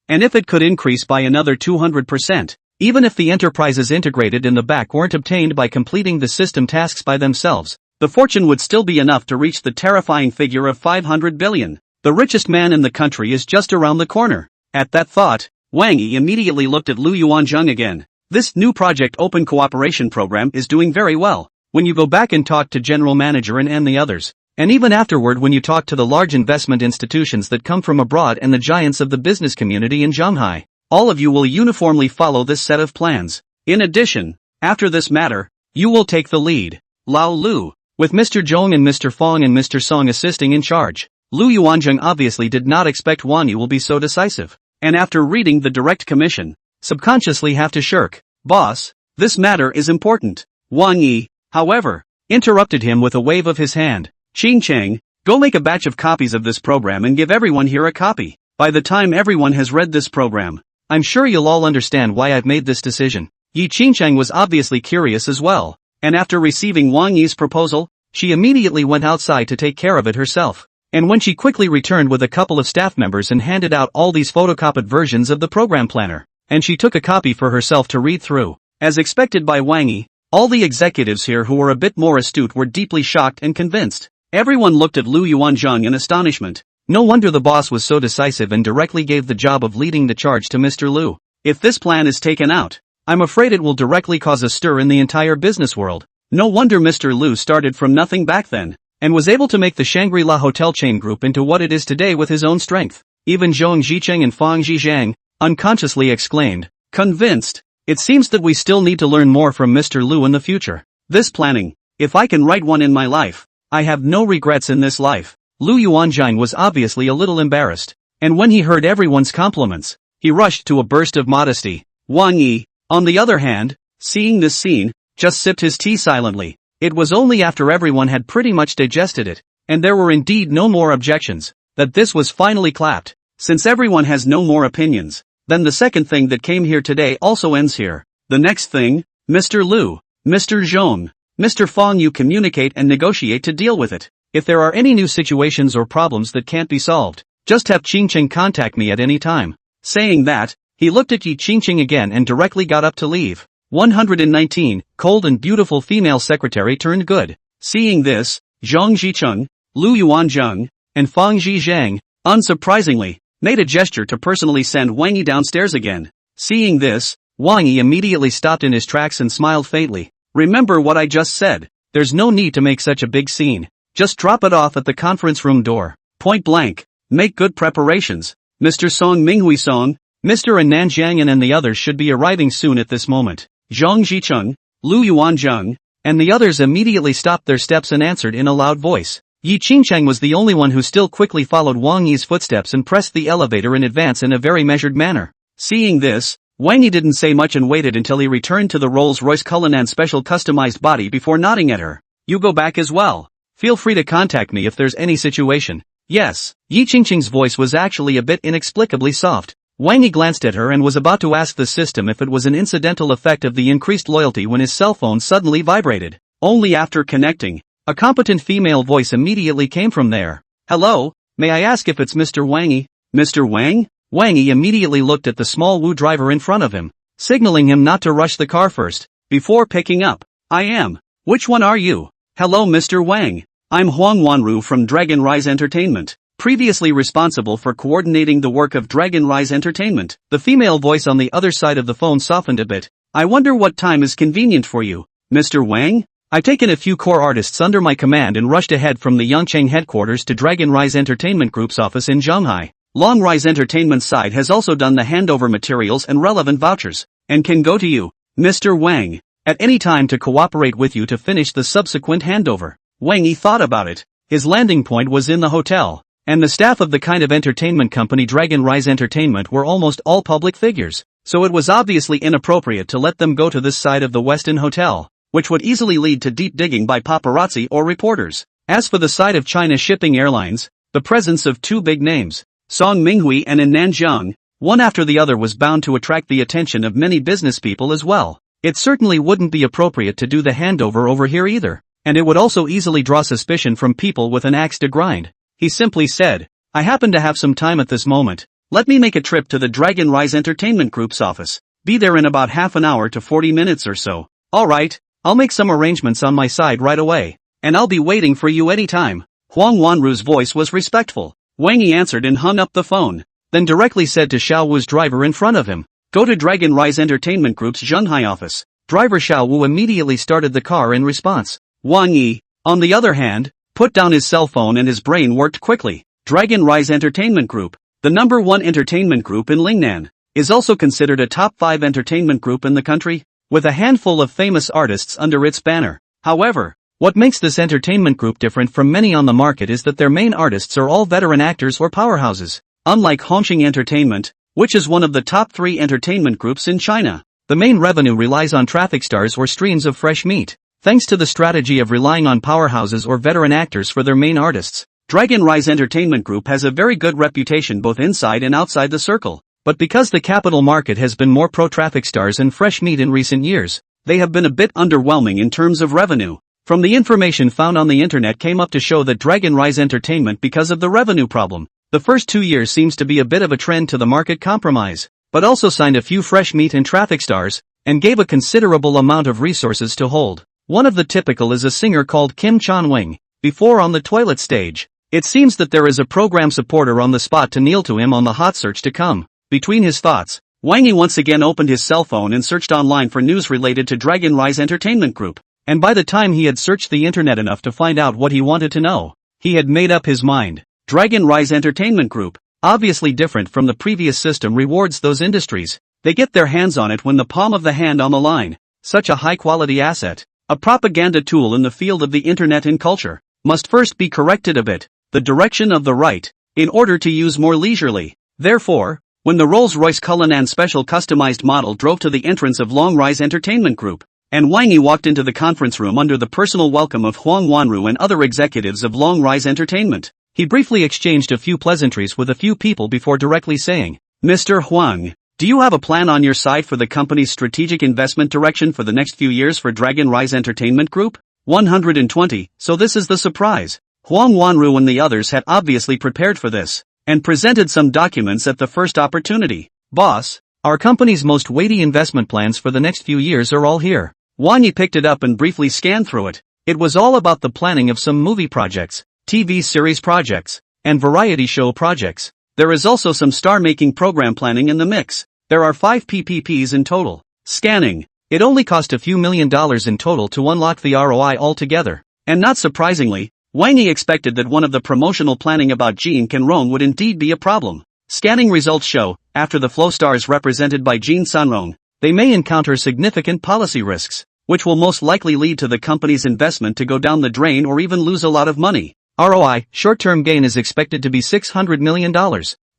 And if it could increase by another 200%, even if the enterprises integrated in the back weren't obtained by completing the system tasks by themselves, the fortune would still be enough to reach the terrifying figure of $500 billion. The richest man in the country is just around the corner. At that thought, Wang Yi immediately looked at Lu Yuanzhang again. This new Project Open Cooperation Program is doing very well. When you go back and talk to General Manager and the others, and even afterward when you talk to the large investment institutions that come from abroad and the giants of the business community in Shanghai, all of you will uniformly follow this set of plans. In addition, after this matter, you will take the lead. Lao Lu, with Mr. Zhong and Mr. Fong and Mr. Song assisting in charge. Lu Yuanzhang obviously did not expect Wang Yi will be so decisive, and after reading the direct commission, subconsciously have to shirk. Boss, this matter is important. Wang Yi, however, interrupted him with a wave of his hand. Qing Cheng, go make a batch of copies of this program and give everyone here a copy. By the time everyone has read this program, I'm sure you'll all understand why I've made this decision. Yi Qingcheng was obviously curious as well, and after receiving Wang Yi's proposal, she immediately went outside to take care of it herself. And when she quickly returned with a couple of staff members and handed out all these photocopied versions of the program planner, and she took a copy for herself to read through. As expected by Wang Yi, all the executives here who were a bit more astute were deeply shocked and convinced. Everyone looked at Lu Yuanzhang in astonishment. No wonder the boss was so decisive and directly gave the job of leading the charge to Mr. Lu. If this plan is taken out, I'm afraid it will directly cause a stir in the entire business world. No wonder Mr. Lu started from nothing back then, and was able to make the Shangri-La Hotel chain group into what it is today with his own strength. Even Zhong Zicheng and Fang Zhizhang unconsciously exclaimed, convinced. It seems that we still need to learn more from Mr. Lu in the future. This planning, if I can write one in my life, I have no regrets in this life. Lu Yuanzhang was obviously a little embarrassed, and when he heard everyone's compliments, he rushed to a burst of modesty. Wang Yi, on the other hand, seeing this scene, just sipped his tea silently. It was only after everyone had pretty much digested it, and there were indeed no more objections, that this was finally clapped. Since everyone has no more opinions, then the second thing that came here today also ends here. The next thing, Mr. Lu, Mr. Zhong, Mr. Fong, you communicate and negotiate to deal with it. If there are any new situations or problems that can't be solved, just have Qingqing contact me at any time. Saying that, he looked at Yi Qingqing again and directly got up to leave. 119, cold and beautiful female secretary turned good. Seeing this, Zhang Zicheng, Lu Yuanzhang, and Fang Zhizhang, unsurprisingly, made a gesture to personally send Wang Yi downstairs again. Seeing this, Wang Yi immediately stopped in his tracks and smiled faintly. Remember what I just said. There's no need to make such a big scene. Just drop it off at the conference room door. Point blank. Make good preparations. Mr. Song Minghui Song, Mr. and Nanjiang and the others should be arriving soon at this moment. Zhang Jicheng, Lu Yuanzheng, and the others immediately stopped their steps and answered in a loud voice. Yi Qingchang was the only one who still quickly followed Wang Yi's footsteps and pressed the elevator in advance in a very measured manner. Seeing this, Wang Yi didn't say much and waited until he returned to the Rolls-Royce Cullinan special customized body before nodding at her. You go back as well. Feel free to contact me if there's any situation. Yes. Yi Qingchang's voice was actually a bit inexplicably soft. Wang Yi glanced at her and was about to ask the system if it was an incidental effect of the increased loyalty when his cell phone suddenly vibrated. Only after connecting, a competent female voice immediately came from there. Hello, may I ask if it's Mr. Wang Yi? Mr. Wang? Wang Yi immediately looked at the small Wu driver in front of him, signaling him not to rush the car first, before picking up. I am. Which one are you? Hello Mr. Wang. I'm Song Wenrou from Dragon Rise Entertainment, previously responsible for coordinating the work of Dragon Rise Entertainment. The female voice on the other side of the phone softened a bit. I wonder what time is convenient for you, Mr. Wang? I've taken a few core artists under my command and rushed ahead from the Yangcheng headquarters to Dragon Rise Entertainment Group's office in Shanghai. Long Rise Entertainment's side has also done the handover materials and relevant vouchers, and can go to you, Mr. Wang, at any time to cooperate with you to finish the subsequent handover. Wang Yi thought about it. His landing point was in the hotel, and the staff of the kind of entertainment company Dragon Rise Entertainment were almost all public figures, so it was obviously inappropriate to let them go to this side of the Westin Hotel, which would easily lead to deep digging by paparazzi or reporters. As for the side of China Shipping Airlines, the presence of two big names, Song Minghui and in Nanjiang, one after the other was bound to attract the attention of many business people as well. It certainly wouldn't be appropriate to do the handover over here either, and it would also easily draw suspicion from people with an axe to grind. He simply said, I happen to have some time at this moment. Let me make a trip to the Dragon Rise Entertainment Group's office. Be there in about half an hour to 40 minutes or so. Alright, I'll make some arrangements on my side right away, and I'll be waiting for you anytime. Song Wenrou's voice was respectful. Wang Yi answered and hung up the phone, then directly said to Xiao Wu's driver in front of him, go to Dragon Rise Entertainment Group's Shanghai office. Driver Xiao Wu immediately started the car in response. Wang Yi, on the other hand, put down his cell phone and his brain worked quickly. Dragon Rise Entertainment Group, the #1 entertainment group in Lingnan, is also considered a top 5 entertainment group in the country, with a handful of famous artists under its banner. However, what makes this entertainment group different from many on the market is that their main artists are all veteran actors or powerhouses. Unlike Hongqing Entertainment, which is one of the top 3 entertainment groups in China, the main revenue relies on traffic stars or streams of fresh meat. Thanks to the strategy of relying on powerhouses or veteran actors for their main artists, Dragon Rise Entertainment Group has a very good reputation both inside and outside the circle. But because the capital market has been more pro-traffic stars and fresh meat in recent years, they have been a bit underwhelming in terms of revenue. From the information found on the internet came up to show that Dragon Rise Entertainment because of the revenue problem. The first 2 years seems to be a bit of a trend to the market compromise, but also signed a few fresh meat and traffic stars, and gave a considerable amount of resources to hold. One of the typical is a singer called Kim Chan-wing, before on the toilet stage. It seems that there is a program supporter on the spot to kneel to him on the hot search to come. Between his thoughts, Wang Yi once again opened his cell phone and searched online for news related to Dragon Rise Entertainment Group. And by the time he had searched the internet enough to find out what he wanted to know, he had made up his mind. Dragon Rise Entertainment Group, obviously different from the previous system, rewards those industries. They get their hands on it when the palm of the hand on the line. Such a high-quality asset, a propaganda tool in the field of the internet and culture, must first be corrected a bit, the direction of the right, in order to use more leisurely. Therefore, when the Rolls-Royce Cullinan special customized model drove to the entrance of Long Rise Entertainment Group, and Wang Yi walked into the conference room under the personal welcome of Song Wenrou and other executives of Long Rise Entertainment, he briefly exchanged a few pleasantries with a few people before directly saying, Mr. Huang, do you have a plan on your side for the company's strategic investment direction for the next few years for Dragon Rise Entertainment Group? 120, so this is the surprise. Song Wenrou and the others had obviously prepared for this, and presented some documents at the first opportunity. Boss, our company's most weighty investment plans for the next few years are all here. Wang Yi picked it up and briefly scanned through it. It was all about the planning of some movie projects, TV series projects, and variety show projects. There is also some star-making program planning in the mix. There are 5 PPPs in total. Scanning. It only cost a few $1 million in total to unlock the ROI altogether. And not surprisingly, Wang Yi expected that one of the promotional planning about Jin Canrong would indeed be a problem. Scanning results show, after the flow stars represented by Jin Sanrong, they may encounter significant policy risks, which will most likely lead to the company's investment to go down the drain or even lose a lot of money. ROI, short-term gain is expected to be $600 million.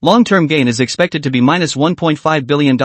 Long-term gain is expected to be minus $1.5 billion,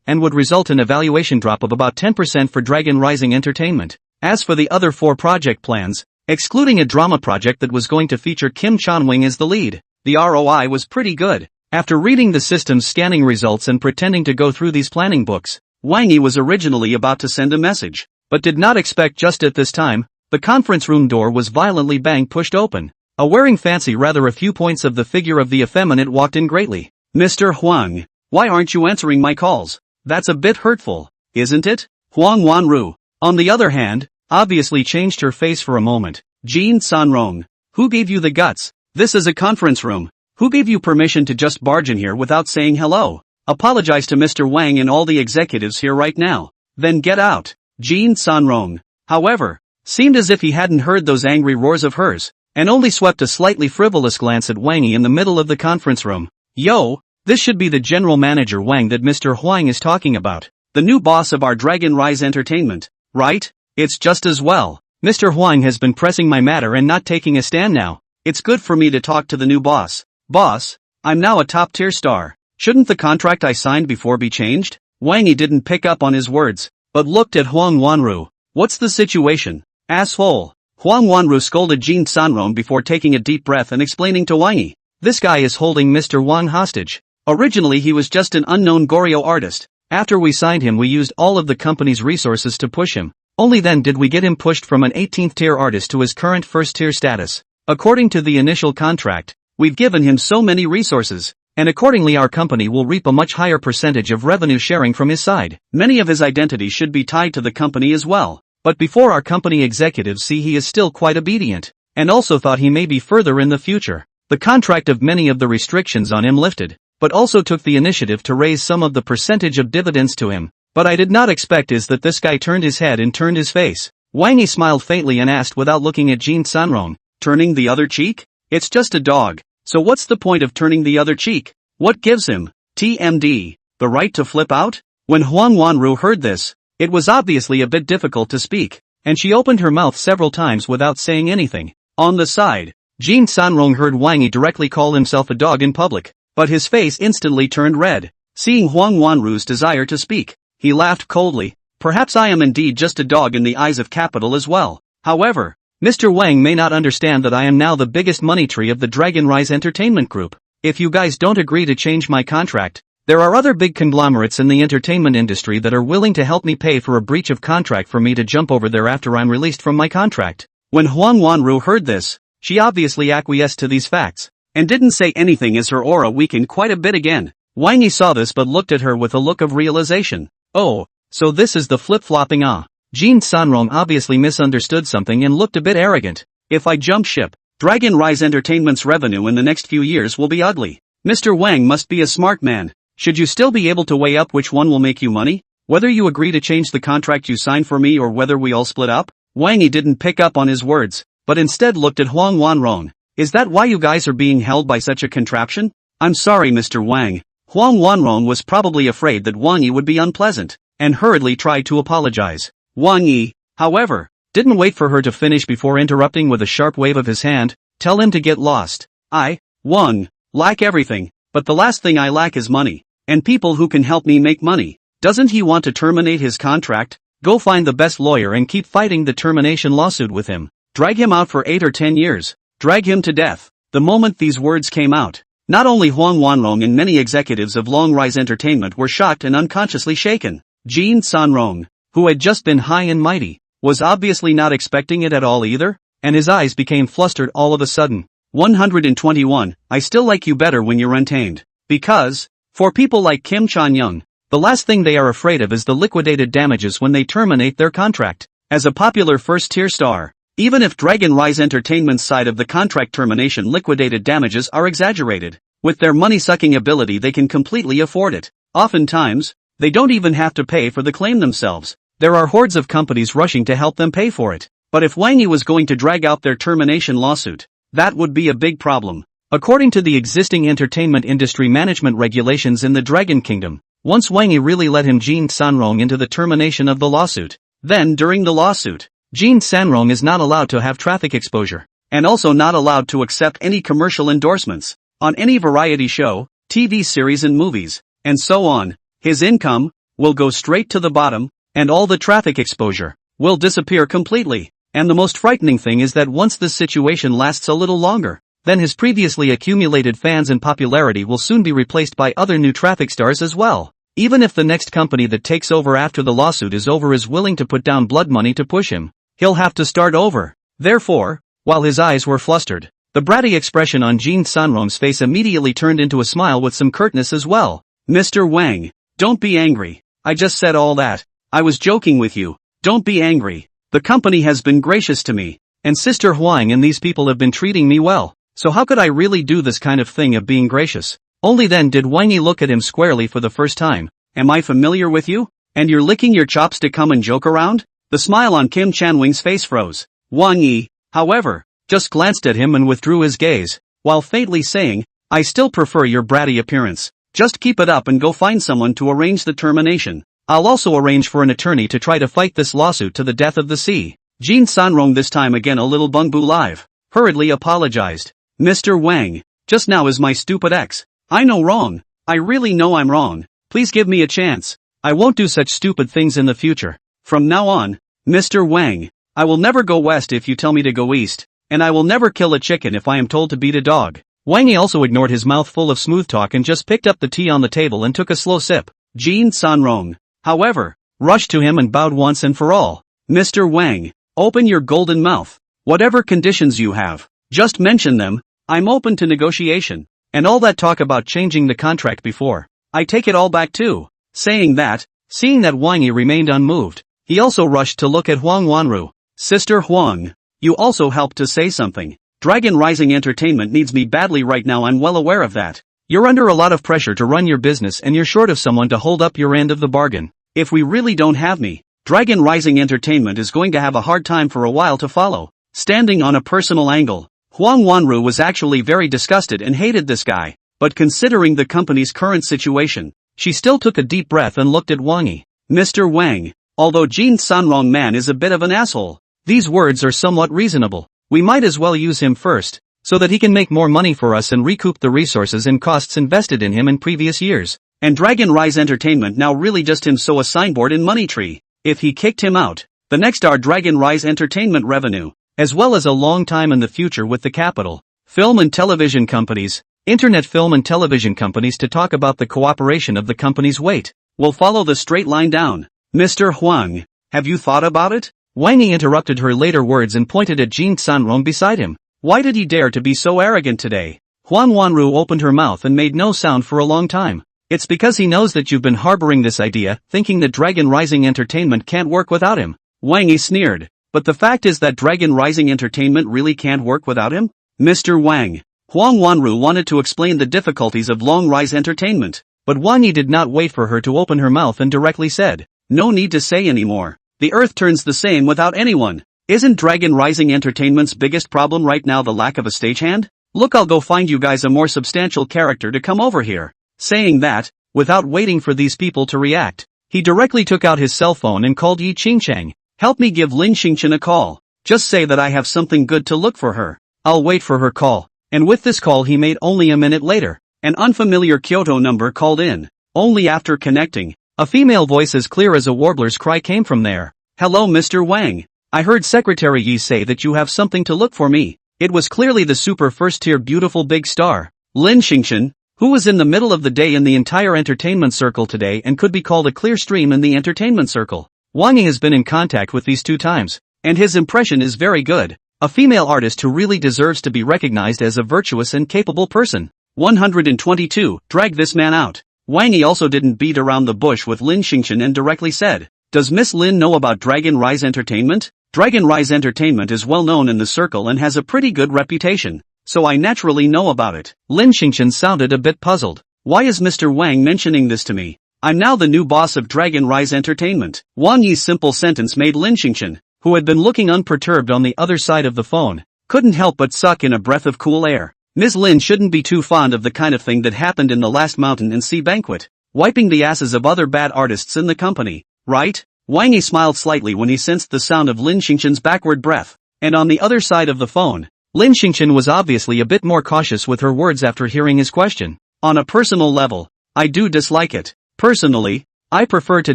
and would result in a valuation drop of about 10% for Dragon Rising Entertainment. As for the other 4 project plans, excluding a drama project that was going to feature Kim Chan-wing as the lead, the ROI was pretty good. After reading the system's scanning results and pretending to go through these planning books, Wang Yi was originally about to send a message, but did not expect just at this time, the conference room door was violently pushed open. A wearing fancy rather a few points of the figure of the effeminate walked in greatly. Mr. Huang, why aren't you answering my calls? That's a bit hurtful, isn't it? Huang Wenrou, on the other hand, obviously changed her face for a moment. Jin Sanrong, who gave you the guts? This is a conference room. Who gave you permission to just barge in here without saying hello? Apologize to Mr. Wang and all the executives here right now. Then get out. Jin Sanrong, however, seemed as if he hadn't heard those angry roars of hers, and only swept a slightly frivolous glance at Wang Yi in the middle of the conference room. Yo, this should be the general manager Wang that Mr. Huang is talking about. The new boss of our Dragon Rise Entertainment, right? It's just as well. Mr. Huang has been pressing my matter and not taking a stand now. It's good for me to talk to the new boss. Boss, I'm now a top-tier star. Shouldn't the contract I signed before be changed? Wang Yi didn't pick up on his words, but looked at Huang Wenrou. What's the situation? Asshole. Huang Wenrou scolded Jin Sanrong before taking a deep breath and explaining to Wang Yi. This guy is holding Mr. Wang hostage. Originally he was just an unknown Goryeo artist. After we signed him we used all of the company's resources to push him. Only then did we get him pushed from an 18th tier artist to his current first tier status. According to the initial contract, we've given him so many resources, and accordingly our company will reap a much higher percentage of revenue sharing from his side. Many of his identity should be tied to the company as well. But before our company executives see he is still quite obedient, and also thought he may be further in the future. The contract of many of the restrictions on him lifted, but also took the initiative to raise some of the percentage of dividends to him. But I did not expect is that this guy turned his head and turned his face. Wang Yi smiled faintly and asked without looking at Jin Sanrong, turning the other cheek? It's just a dog. So what's the point of turning the other cheek? What gives him, TMD, the right to flip out? When Huang Wenrou heard this, it was obviously a bit difficult to speak, and she opened her mouth several times without saying anything. On the side, Jin Sanrong heard Wang Yi directly call himself a dog in public, but his face instantly turned red. Seeing Huang Wenrou's desire to speak, he laughed coldly. Perhaps I am indeed just a dog in the eyes of capital as well. However, Mr. Wang may not understand that I am now the biggest money tree of the Dragon Rise Entertainment Group. If you guys don't agree to change my contract, there are other big conglomerates in the entertainment industry that are willing to help me pay for a breach of contract for me to jump over there after I'm released from my contract. When Huang Wenrou heard this, she obviously acquiesced to these facts, and didn't say anything as her aura weakened quite a bit again. Wang Yi saw this but looked at her with a look of realization. Oh, so this is the flip-flopping Jin Sanrong obviously misunderstood something and looked a bit arrogant. If I jump ship, Dragon Rise Entertainment's revenue in the next few years will be ugly. Mr. Wang must be a smart man. Should you still be able to weigh up which one will make you money? Whether you agree to change the contract you sign for me or whether we all split up? Wang Yi didn't pick up on his words, but instead looked at Huang Wenrou. Is that why you guys are being held by such a contraption? I'm sorry Mr. Wang. Huang Wenrou was probably afraid that Wang Yi would be unpleasant, and hurriedly tried to apologize. Wang Yi, however, didn't wait for her to finish before interrupting with a sharp wave of his hand. Tell him to get lost. I, Wang, lack everything, but the last thing I lack is money, and people who can help me make money. Doesn't he want to terminate his contract? Go find the best lawyer and keep fighting the termination lawsuit with him. Drag him out for 8 or 10 years. Drag him to death. The moment these words came out, not only Huang Wenrou and many executives of Long Rise Entertainment were shocked and unconsciously shaken. Jin Sanrong, who had just been high and mighty, was obviously not expecting it at all either, and his eyes became flustered all of a sudden. 121, I still like you better when you're untamed. Because, for people like Kim Chan-young, the last thing they are afraid of is the liquidated damages when they terminate their contract. As a popular first-tier star, even if Dragon Rise Entertainment's side of the contract termination liquidated damages are exaggerated, with their money-sucking ability they can completely afford it. Oftentimes, They don't even have to pay for the claim themselves. There are hordes of companies rushing to help them pay for it. But if Wang Yi was going to drag out their termination lawsuit, that would be a big problem. According to the existing entertainment industry management regulations in the Dragon Kingdom, once Wang Yi really let him Jin Sanrong into the termination of the lawsuit, then during the lawsuit, Jin Sanrong is not allowed to have traffic exposure, and also not allowed to accept any commercial endorsements on any variety show, TV series and movies, and so on. His income will go straight to the bottom, and all the traffic exposure will disappear completely. And the most frightening thing is that once this situation lasts a little longer, then his previously accumulated fans and popularity will soon be replaced by other new traffic stars as well. Even if the next company that takes over after the lawsuit is over is willing to put down blood money to push him, he'll have to start over. Therefore, while his eyes were flustered, the bratty expression on Jin Sanrong's face immediately turned into a smile with some curtness as well. Mr. Wang, don't be angry. I just said all that. I was joking with you. Don't be angry. The company has been gracious to me, and Sister Huang and these people have been treating me well, so how could I really do this kind of thing of being gracious? Only then did Wang Yi look at him squarely for the first time. Am I familiar with you? And you're licking your chops to come and joke around? The smile on Kim Chanwing's face froze. Wang Yi, however, just glanced at him and withdrew his gaze, while faintly saying, I still prefer your bratty appearance. Just keep it up and go find someone to arrange the termination. I'll also arrange for an attorney to try to fight this lawsuit to the death of the sea. Jin Sanrong, this time again a little bungbu live, hurriedly apologized. Mr. Wang, just now is my stupid ex. I know wrong. I really know I'm wrong. Please give me a chance. I won't do such stupid things in the future. From now on, Mr. Wang, I will never go west if you tell me to go east, and I will never kill a chicken if I am told to beat a dog. Wang Yi also ignored his mouth full of smooth talk and just picked up the tea on the table and took a slow sip. Jin Sanrong, however, rushed to him and bowed once and for all. Mr. Wang, open your golden mouth. Whatever conditions you have, just mention them. I'm open to negotiation. And all that talk about changing the contract before, I take it all back too. Saying that, seeing that Wang Yi remained unmoved, he also rushed to look at Song Wenrou. Sister Huang, you also helped to say something. Dragon Rising Entertainment needs me badly right now, I'm well aware of that. You're under a lot of pressure to run your business and you're short of someone to hold up your end of the bargain. If we really don't have me, Dragon Rising Entertainment is going to have a hard time for a while to follow. Standing on a personal angle, Song Wenrou was actually very disgusted and hated this guy, but considering the company's current situation, she still took a deep breath and looked at Wang Yi. Mr. Wang, although Jin Sanrong man is a bit of an asshole, these words are somewhat reasonable. We might as well use him first, so that he can make more money for us and recoup the resources and costs invested in him in previous years. And Dragon Rise Entertainment now really just him so a signboard in Money Tree. If he kicked him out, the next are Dragon Rise Entertainment revenue, as well as a long time in the future with the capital, film and television companies, internet film and television companies to talk about the cooperation of the company's weight, will follow the straight line down. Mr. Huang, have you thought about it? Wang Yi interrupted her later words and pointed at Jin Sanrong beside him. Why did he dare to be so arrogant today? Song Wenrou opened her mouth and made no sound for a long time. It's because he knows that you've been harboring this idea, thinking that Dragon Rising Entertainment can't work without him. Wang Yi sneered. But the fact is that Dragon Rising Entertainment really can't work without him? Mr. Wang. Song Wenrou wanted to explain the difficulties of Long Rise Entertainment, but Wang Yi did not wait for her to open her mouth and directly said, no need to say anymore. The earth turns the same without anyone. Isn't Dragon Rising Entertainment's biggest problem right now the lack of a stagehand? Look, I'll go find you guys a more substantial character to come over here. Saying that, without waiting for these people to react, he directly took out his cell phone and called Yi Qingchang. Help me give Lin Xingchen a call. Just say that I have something good to look for her. I'll wait for her call. And with this call he made only a minute later, an unfamiliar Kyoto number called in. Only after connecting, a female voice as clear as a warbler's cry came from there. Hello Mr. Wang. I heard Secretary Yi say that you have something to look for me. It was clearly the super first-tier beautiful big star, Lin Xingchen, who was in the middle of the day in the entire entertainment circle today and could be called a clear stream in the entertainment circle. Wang Yi has been in contact with these 2 times, and his impression is very good. A female artist who really deserves to be recognized as a virtuous and capable person. 122. Drag this man out. Wang Yi also didn't beat around the bush with Lin Xingchen and directly said, does Miss Lin know about Dragon Rise Entertainment? Dragon Rise Entertainment is well known in the circle and has a pretty good reputation, so I naturally know about it. Lin Xingchen sounded a bit puzzled. Why is Mr. Wang mentioning this to me? I'm now the new boss of Dragon Rise Entertainment. Wang Yi's simple sentence made Lin Xingqian, who had been looking unperturbed on the other side of the phone, couldn't help but suck in a breath of cool air. Ms. Lin shouldn't be too fond of the kind of thing that happened in the last Mountain and Sea banquet, wiping the asses of other bad artists in the company, right? Wang Yi smiled slightly when he sensed the sound of Lin Xingqian's backward breath, and on the other side of the phone, Lin Xingqian was obviously a bit more cautious with her words after hearing his question. On a personal level, I do dislike it. Personally, I prefer to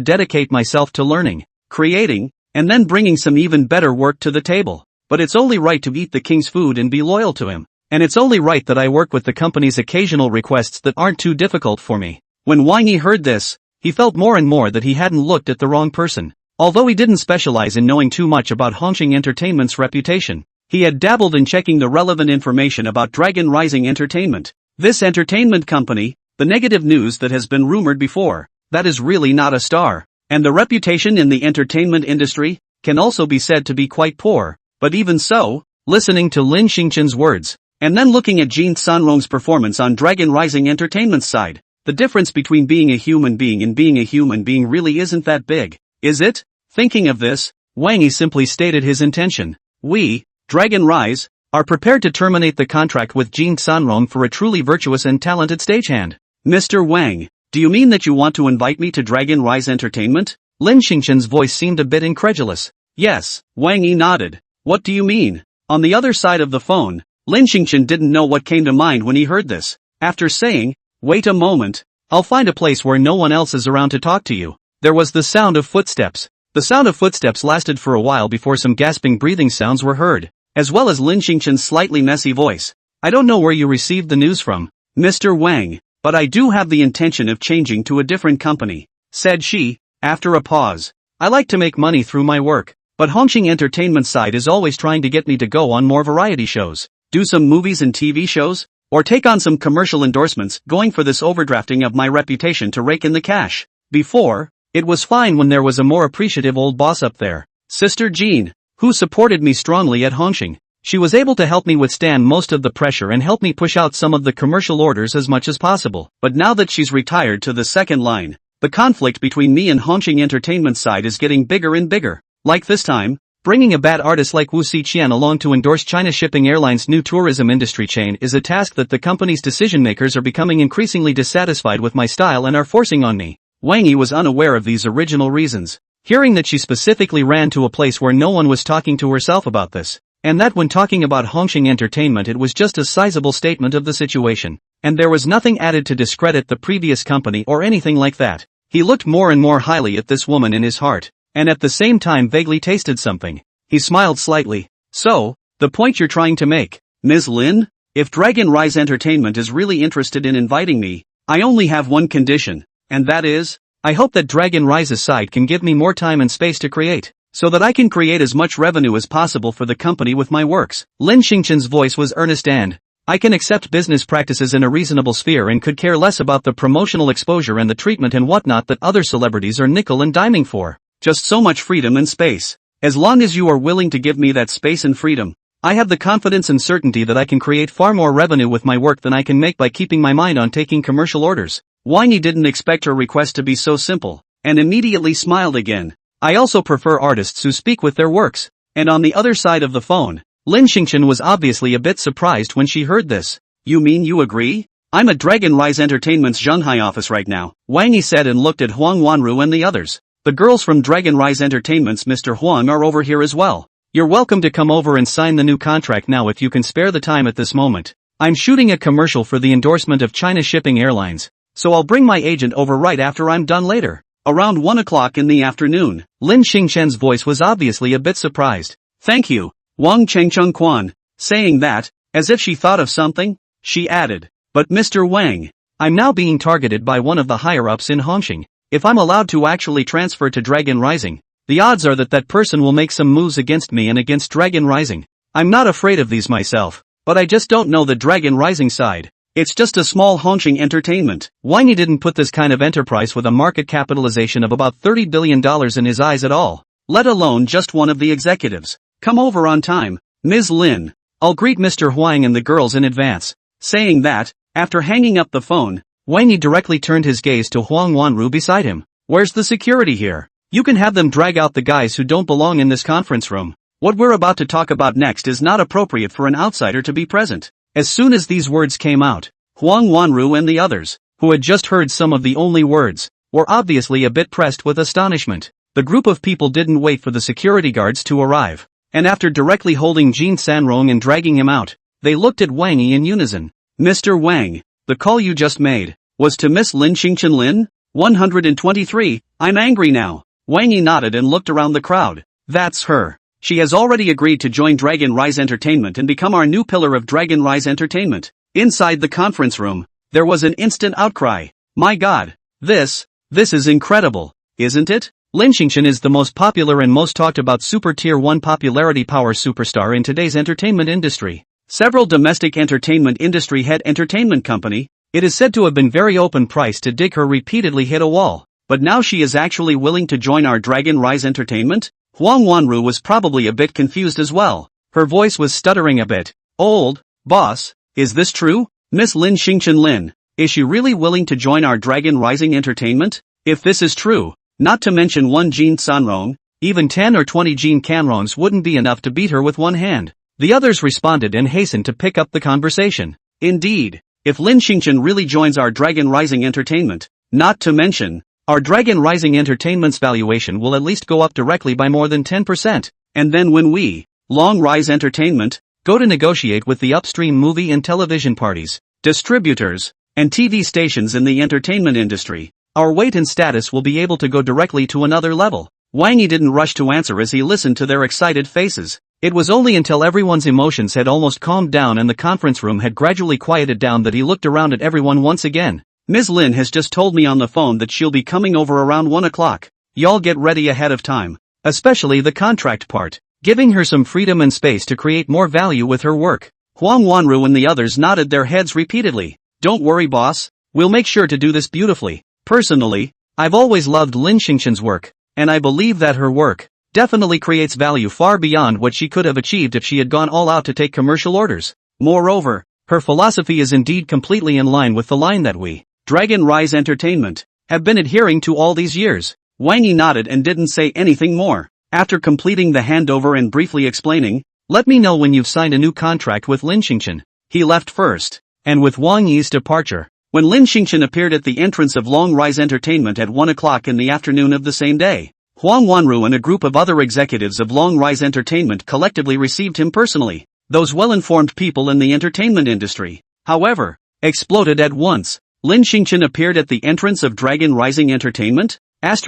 dedicate myself to learning, creating, and then bringing some even better work to the table. But it's only right to eat the king's food and be loyal to him. And it's only right that I work with the company's occasional requests that aren't too difficult for me. When Wang Yi heard this, he felt more and more that he hadn't looked at the wrong person. Although he didn't specialize in knowing too much about Hongqing Entertainment's reputation, he had dabbled in checking the relevant information about Dragon Rising Entertainment. This entertainment company, the negative news that has been rumored before, that is really not a star. And the reputation in the entertainment industry can also be said to be quite poor. But even so, listening to Lin Xingqian's words, and then looking at Jin Sanrong's performance on Dragon Rising Entertainment's side, the difference between being a human being and being a human being really isn't that big, is it? Thinking of this, Wang Yi simply stated his intention. We, Dragon Rise, are prepared to terminate the contract with Jin Sanrong for a truly virtuous and talented stagehand. Mr. Wang, do you mean that you want to invite me to Dragon Rise Entertainment? Lin Xingqian's voice seemed a bit incredulous. Yes, Wang Yi nodded. What do you mean? On the other side of the phone, Lin Xingqian didn't know what came to mind when he heard this. After saying, wait a moment, I'll find a place where no one else is around to talk to you, there was the sound of footsteps. The sound of footsteps lasted for a while before some gasping breathing sounds were heard, as well as Lin Xingqian's slightly messy voice. I don't know where you received the news from, Mr. Wang, but I do have the intention of changing to a different company, said she, after a pause. I like to make money through my work, but Hongqing Entertainment side is always trying to get me to go on more variety shows, do some movies and TV shows, or take on some commercial endorsements, going for this overdrafting of my reputation to rake in the cash. Before, it was fine when there was a more appreciative old boss up there, Sister Jean, who supported me strongly at Hongqing. She was able to help me withstand most of the pressure and help me push out some of the commercial orders as much as possible. But now that she's retired to the second line, the conflict between me and Hongqing Entertainment side is getting bigger and bigger. Like this time, bringing a bad artist like Wu Xiqian along to endorse China Shipping Airlines' new tourism industry chain is a task that the company's decision-makers are becoming increasingly dissatisfied with my style and are forcing on me. Wang Yi was unaware of these original reasons. Hearing that she specifically ran to a place where no one was talking to herself about this, and that when talking about Hongqing Entertainment it was just a sizable statement of the situation, and there was nothing added to discredit the previous company or anything like that. He looked more and more highly at this woman in his heart, and at the same time vaguely tasted something. He smiled slightly. So, the point you're trying to make, Ms. Lin? If Dragon Rise Entertainment is really interested in inviting me, I only have one condition, and that is, I hope that Dragon Rise's side can give me more time and space to create, so that I can create as much revenue as possible for the company with my works. Lin Xingqian's voice was earnest and, I can accept business practices in a reasonable sphere and could care less about the promotional exposure and the treatment and whatnot that other celebrities are nickel and diming for. Just so much freedom and space. As long as you are willing to give me that space and freedom, I have the confidence and certainty that I can create far more revenue with my work than I can make by keeping my mind on taking commercial orders. Wang Yi didn't expect her request to be so simple, and immediately smiled again. I also prefer artists who speak with their works. And on the other side of the phone, Lin Xingqian was obviously a bit surprised when she heard this. You mean you agree? I'm at Dragon Rise Entertainment's Shanghai office right now, Wang Yi said and looked at Song Wenrou and the others. The girls from Dragon Rise Entertainment's Mr. Huang are over here as well. You're welcome to come over and sign the new contract now if you can spare the time at this moment. I'm shooting a commercial for the endorsement of China Shipping Airlines, so I'll bring my agent over right after I'm done later. Around 1 o'clock in the afternoon, Lin Xingqian's voice was obviously a bit surprised. Thank you, Wang Chengcheng Quan. Saying that, as if she thought of something, she added, but Mr. Wang, I'm now being targeted by one of the higher-ups in Hongqing. If I'm allowed to actually transfer to Dragon Rising, the odds are that that person will make some moves against me and against Dragon Rising. I'm not afraid of these myself, but I just don't know the Dragon Rising side. It's just a small Hongqing Entertainment. Wang Yi didn't put this kind of enterprise with a market capitalization of about $30 billion in his eyes at all, let alone just one of the executives. Come over on time, Ms. Lin. I'll greet Mr. Huang and the girls in advance. Saying that, after hanging up the phone, Wang Yi directly turned his gaze to Wang Wenrou beside him. Where's the security here? You can have them drag out the guys who don't belong in this conference room. What we're about to talk about next is not appropriate for an outsider to be present. As soon as these words came out, Wang Wenrou and the others, who had just heard some of the only words, were obviously a bit pressed with astonishment. The group of people didn't wait for the security guards to arrive, and after directly holding Jin Sanrong and dragging him out, they looked at Wang Yi in unison. Mr. Wang, the call you just made was to Miss Lin Xingqian Lin? 123, I'm angry now. Wang Yi nodded and looked around the crowd. That's her. She has already agreed to join Dragon Rise Entertainment and become our new pillar of Dragon Rise Entertainment. Inside the conference room, there was an instant outcry. My God, this is incredible, isn't it? Lin Xingqian is the most popular and most talked about super tier 1 popularity power superstar in today's entertainment industry. Several domestic entertainment industry head entertainment company, it is said to have been very open price to dig her repeatedly hit a wall, but now she is actually willing to join our Dragon Rise Entertainment? Wang Wenrou was probably a bit confused as well. Her voice was stuttering a bit. Old boss, is this true? Miss Lin Xingqian Lin, is she really willing to join our Dragon Rising Entertainment? If this is true, not to mention one Jin Sanrong, even 10 or 20 Jin Canrongs wouldn't be enough to beat her with one hand. The others responded and hastened to pick up the conversation. Indeed, if Lin Xingqian really joins our Dragon Rising Entertainment, not to mention, our Dragon Rising Entertainment's valuation will at least go up directly by more than 10%, and then when we, Long Rise Entertainment, go to negotiate with the upstream movie and television parties, distributors, and TV stations in the entertainment industry, our weight and status will be able to go directly to another level. Wang Yi didn't rush to answer as he listened to their excited faces. It was only until everyone's emotions had almost calmed down and the conference room had gradually quieted down that he looked around at everyone once again. Ms. Lin has just told me on the phone that she'll be coming over around 1 o'clock. Y'all get ready ahead of time. Especially the contract part, giving her some freedom and space to create more value with her work. Wang Wenrou and the others nodded their heads repeatedly. Don't worry boss, we'll make sure to do this beautifully. Personally, I've always loved Lin Xingqian's work, and I believe that her work definitely creates value far beyond what she could have achieved if she had gone all out to take commercial orders. Moreover, her philosophy is indeed completely in line with the line that we, Dragon Rise Entertainment, have been adhering to all these years. Wang Yi nodded and didn't say anything more. After completing the handover and briefly explaining, let me know when you've signed a new contract with Lin Xingqian. He left first, and with Wang Yi's departure, when Lin Xingqian appeared at the entrance of Long Rise Entertainment at 1 o'clock in the afternoon of the same day, Wang Wenrou and a group of other executives of Long Rise Entertainment collectively received him personally. Those well-informed people in the entertainment industry, however, exploded at once. Lin Xingqian appeared at the entrance of Dragon Rising Entertainment? This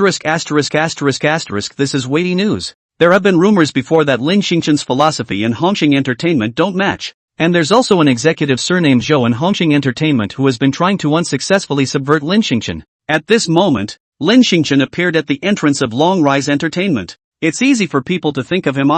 is weighty news. There have been rumors before that Lin Xingqian's philosophy and Hongqing Entertainment don't match. And there's also an executive surnamed Zhou in Hongqing Entertainment who has been trying to unsuccessfully subvert Lin Xingqian. At this moment, Lin Xingqian appeared at the entrance of Long Rise Entertainment. It's easy for people to think of him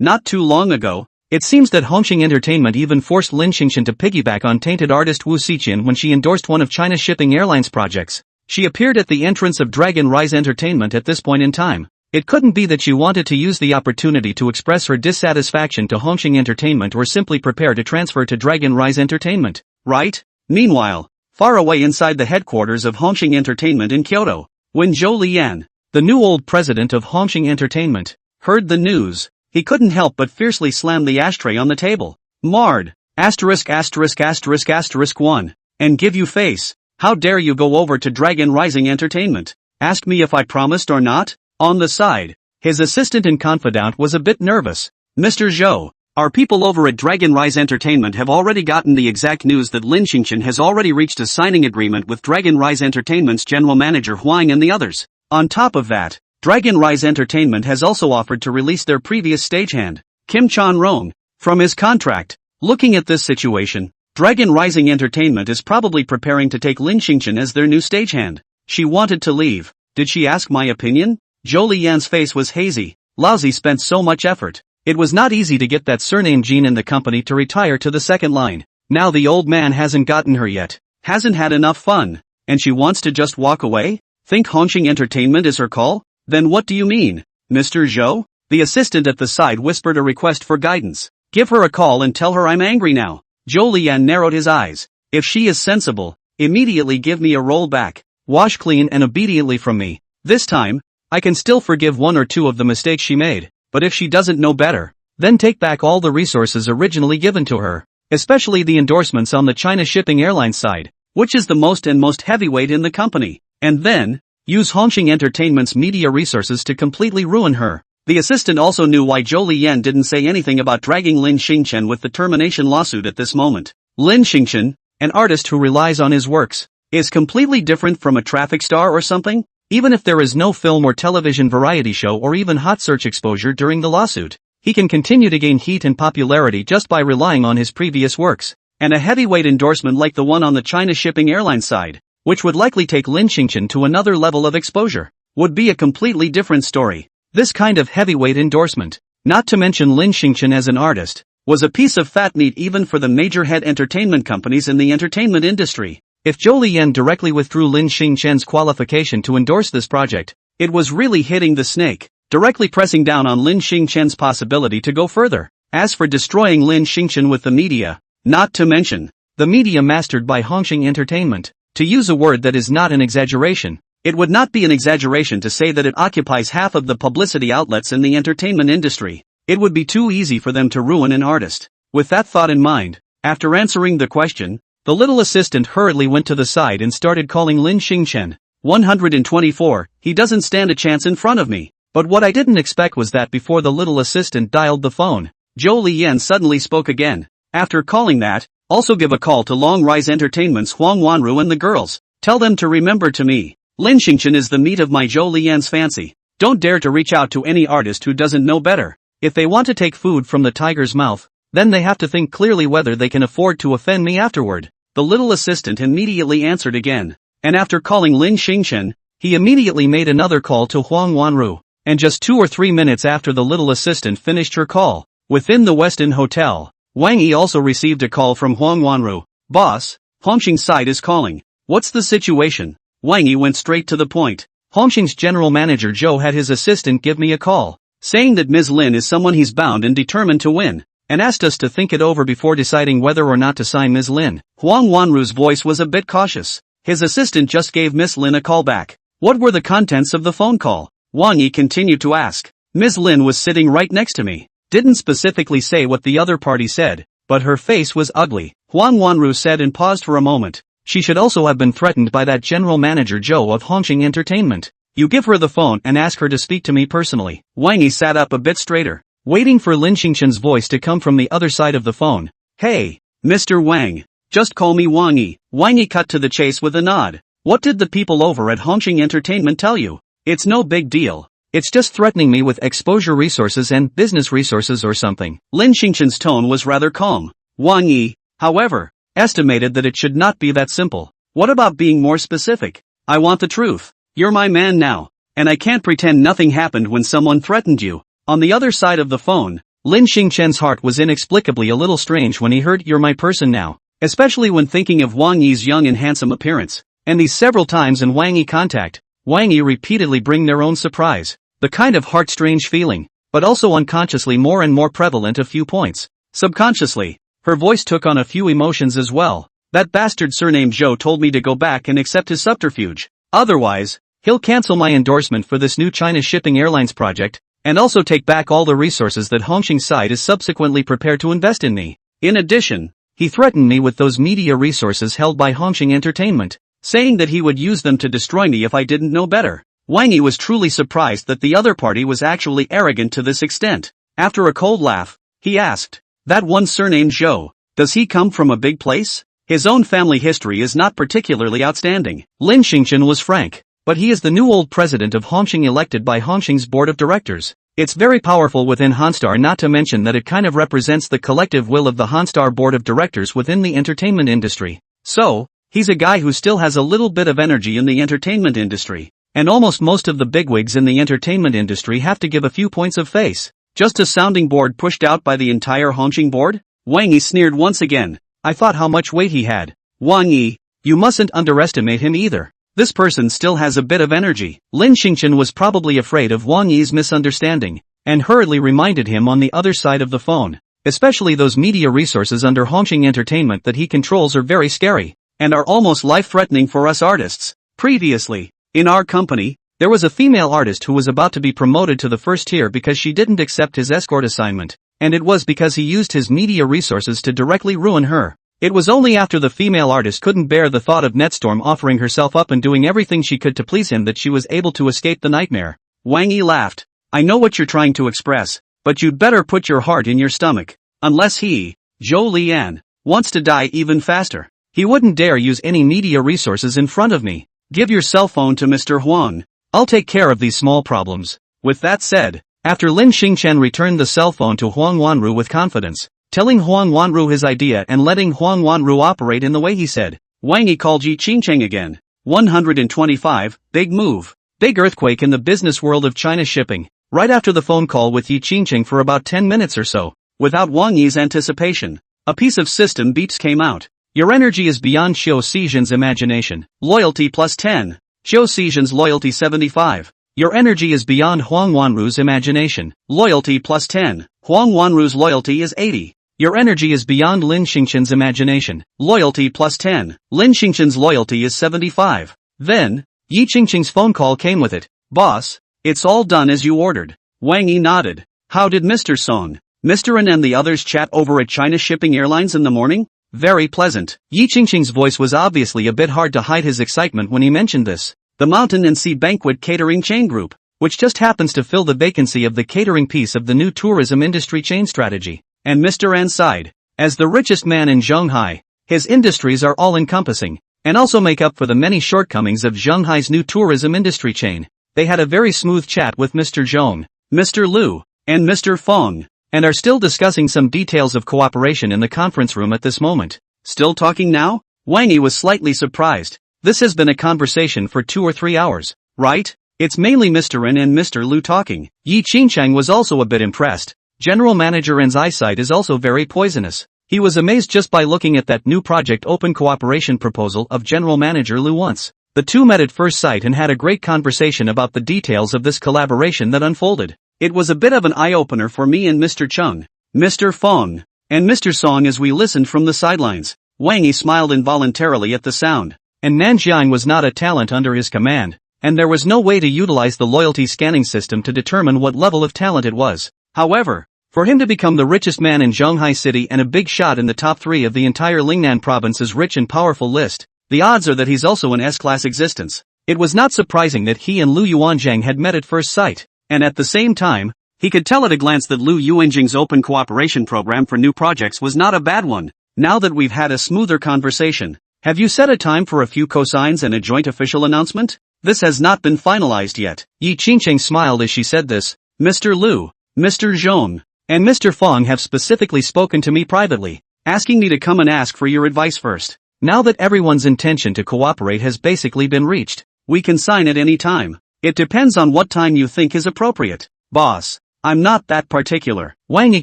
not too long ago. It seems that Hongqing Entertainment even forced Lin Xingqian to piggyback on tainted artist Wu Xiqian when she endorsed one of China's shipping airlines projects. She appeared at the entrance of Dragon Rise Entertainment at this point in time. It couldn't be that she wanted to use the opportunity to express her dissatisfaction to Hongqing Entertainment or simply prepare to transfer to Dragon Rise Entertainment, right? Meanwhile, far away inside the headquarters of Hongqing Entertainment in Kyoto, when Zhou Lian, the new old president of Hongqing Entertainment, heard the news, he couldn't help but fiercely slam the ashtray on the table. Marred, ********1, and give you face. How dare you go over to Dragon Rising Entertainment? Ask me if I promised or not? On the side, his assistant and confidant was a bit nervous. Mr. Zhou, our people over at Dragon Rise Entertainment have already gotten the exact news that Lin Xingqian has already reached a signing agreement with Dragon Rise Entertainment's general manager Huang and the others. On top of that, Dragon Rise Entertainment has also offered to release their previous stagehand, Kim Chan-rong, from his contract. Looking at this situation, Dragon Rising Entertainment is probably preparing to take Lin Xingqian as their new stagehand. She wanted to leave. Did she ask my opinion? Zhou Lian's face was hazy. Lousy spent so much effort. It was not easy to get that surname Jean in the company to retire to the second line. Now the old man hasn't gotten her yet. Hasn't had enough fun. And she wants to just walk away? Think Hongqing Entertainment is her call? Then what do you mean, Mr. Zhou? The assistant at the side whispered a request for guidance. Give her a call and tell her I'm angry now. Zhou Lian narrowed his eyes. If she is sensible, immediately give me a roll back, wash clean and obediently from me. This time, I can still forgive one or two of the mistakes she made, but if she doesn't know better, then take back all the resources originally given to her, especially the endorsements on the China Shipping Airlines side, which is the most heavyweight in the company, and then use Hongxing Entertainment's media resources to completely ruin her. The assistant also knew why Zhou Liyan didn't say anything about dragging Lin Xingchen with the termination lawsuit at this moment. Lin Xingchen, an artist who relies on his works, is completely different from a traffic star or something? Even if there is no film or television variety show or even hot search exposure during the lawsuit, he can continue to gain heat and popularity just by relying on his previous works. And a heavyweight endorsement like the one on the China Shipping Airlines side, which would likely take Lin Xingchen to another level of exposure, would be a completely different story. This kind of heavyweight endorsement, not to mention Lin Xingchen as an artist, was a piece of fat meat even for the major head entertainment companies in the entertainment industry. If Zhou Liyan directly withdrew Lin Xingchen's qualification to endorse this project, it was really hitting the snake, directly pressing down on Lin Xingchen's possibility to go further. As for destroying Lin Xingchen with the media, not to mention the media mastered by Hongxing Entertainment, to use a word that is not an exaggeration, it would not be an exaggeration to say that it occupies half of the publicity outlets in the entertainment industry. It would be too easy for them to ruin an artist. With that thought in mind, after answering the question, the little assistant hurriedly went to the side and started calling Lin Xingchen. 124, he doesn't stand a chance in front of me. But what I didn't expect was that before the little assistant dialed the phone, Zhou Liyan suddenly spoke again. After calling that, also give a call to Long Rise Entertainment's Song Wenrou and the girls. Tell them to remember to me. Lin Xingchen is the meat of my Zhou Liyan's fancy. Don't dare to reach out to any artist who doesn't know better. If they want to take food from the tiger's mouth, then they have to think clearly whether they can afford to offend me afterward. The little assistant immediately answered again, and after calling Lin Xingchen, he immediately made another call to Song Wenrou, and just 2 or 3 minutes after the little assistant finished her call, within the Westin Hotel, Wang Yi also received a call from Song Wenrou. Boss, Hongxing's side is calling. What's the situation? Wang Yi went straight to the point. Hongxing's general manager Zhou had his assistant give me a call, saying that Ms. Lin is someone he's bound and determined to win, and asked us to think it over before deciding whether or not to sign Ms. Lin. Song Wenrou's voice was a bit cautious. His assistant just gave Ms. Lin a call back. What were the contents of the phone call? Wang Yi continued to ask. Ms. Lin was sitting right next to me. Didn't specifically say what the other party said, but her face was ugly. Song Wenrou said and paused for a moment. She should also have been threatened by that general manager Zhou of Hongxing Entertainment. You give her the phone and ask her to speak to me personally. Wang Yi sat up a bit straighter, waiting for Lin Xingchen's voice to come from the other side of the phone. Hey, Mr. Wang. Just call me Wang Yi. Wang Yi cut to the chase with a nod. What did the people over at Hongxing Entertainment tell you? It's no big deal. It's just threatening me with exposure resources and business resources or something. Lin Xingchen's tone was rather calm. Wang Yi, however, estimated that it should not be that simple. What about being more specific? I want the truth. You're my man now, and I can't pretend nothing happened when someone threatened you. On the other side of the phone, Lin Xingchen's heart was inexplicably a little strange when he heard "you're my person now," especially when thinking of Wang Yi's young and handsome appearance, and these several times in Wang Yi contact, Wang Yi repeatedly bring their own surprise, the kind of heart-strange feeling, but also unconsciously more and more prevalent a few points. Subconsciously, her voice took on a few emotions as well. That bastard surnamed Zhou told me to go back and accept his subterfuge. Otherwise, he'll cancel my endorsement for this new China Shipping Airlines project, and also take back all the resources that Hongxing's side is subsequently prepared to invest in me. In addition, he threatened me with those media resources held by Hongxing Entertainment, saying that he would use them to destroy me if I didn't know better. Wang Yi was truly surprised that the other party was actually arrogant to this extent. After a cold laugh, he asked, that one surnamed Zhou, does he come from a big place? His own family history is not particularly outstanding. Lin Xingchen was frank, but he is the new old president of Hongxing elected by Hongxing's board of directors. It's very powerful within Honstar, not to mention that it kind of represents the collective will of the Honstar board of directors within the entertainment industry. So, he's a guy who still has a little bit of energy in the entertainment industry, and almost most of the bigwigs in the entertainment industry have to give a few points of face. Just a sounding board pushed out by the entire Hongxing board? Wang Yi sneered once again. I thought how much weight he had. Wang Yi, you mustn't underestimate him either. This person still has a bit of energy. Lin Xingchen was probably afraid of Wang Yi's misunderstanding, and hurriedly reminded him on the other side of the phone, especially those media resources under Hongxing Entertainment that he controls are very scary, and are almost life-threatening for us artists. Previously, in our company, there was a female artist who was about to be promoted to the first tier because she didn't accept his escort assignment, and it was because he used his media resources to directly ruin her. It was only after the female artist couldn't bear the thought of Netstorm offering herself up and doing everything she could to please him that she was able to escape the nightmare. Wang Yi laughed. I know what you're trying to express, but you'd better put your heart in your stomach. Unless he, Zhou Lian, wants to die even faster, he wouldn't dare use any media resources in front of me. Give your cell phone to Mr. Huang. I'll take care of these small problems. With that said, after Lin Xingchen returned the cell phone to Huang Wenrou with confidence, telling Huang Wenrou his idea and letting Huang Wenrou operate in the way he said, Wang Yi called Yi Qingcheng again. 125, big move. Big earthquake in the business world of China shipping. Right after the phone call with Yi Qingcheng for about 10 minutes or so, without Wang Yi's anticipation, a piece of system beeps came out. Your energy is beyond Xiao Xizhen's imagination. Loyalty plus 10. Xiao Xizhen's loyalty 75. Your energy is beyond Huang Wenrou's imagination. Loyalty plus 10. Huang Wenrou's loyalty is 80. Your energy is beyond Lin Xingchen's imagination. Loyalty plus 10. Lin Xingchen's loyalty is 75. Then, Yi Qingcheng's phone call came with it. Boss, it's all done as you ordered. Wang Yi nodded. How did Mr. Song, Mr. An and the others chat over at China Shipping Airlines in the morning? Very pleasant. Yi Qingcheng's voice was obviously a bit hard to hide his excitement when he mentioned this. The Mountain and Sea Banquet Catering Chain Group, which just happens to fill the vacancy of the catering piece of the new tourism industry chain strategy. And Mr. An sighed. As the richest man in Shanghai, his industries are all-encompassing, and also make up for the many shortcomings of Shanghai's new tourism industry chain. They had a very smooth chat with Mr. Zhong, Mr. Liu, and Mr. Feng, and are still discussing some details of cooperation in the conference room at this moment. Still talking now? Wang Yi was slightly surprised. This has been a conversation for 2 or 3 hours, right? It's mainly Mr. An and Mr. Liu talking. Yi Qingcheng was also a bit impressed. General Manager An's eyesight is also very poisonous. He was amazed just by looking at that new project open cooperation proposal of General Manager Liu once. The two met at first sight and had a great conversation about the details of this collaboration that unfolded. It was a bit of an eye-opener for me and Mr. Chung, Mr. Feng, and Mr. Song as we listened from the sidelines. Wang Yi smiled involuntarily at the sound. And Nanjiang was not a talent under his command, and there was no way to utilize the loyalty scanning system to determine what level of talent it was. However, for him to become the richest man in Shanghai City and a big shot in the top 3 of the entire Lingnan province's rich and powerful list, the odds are that he's also an S-class existence. It was not surprising that he and Lu Yuanzhang had met at first sight, and at the same time, he could tell at a glance that Lu Yuanzhang's open cooperation program for new projects was not a bad one. Now that we've had a smoother conversation, have you set a time for a few cosigns and a joint official announcement? This has not been finalized yet. Yi Qingcheng smiled as she said this. Mr. Liu, Mr. Zhong, and Mr. Feng have specifically spoken to me privately, asking me to come and ask for your advice first. Now that everyone's intention to cooperate has basically been reached, we can sign at any time. It depends on what time you think is appropriate. Boss, I'm not that particular. Wang Yi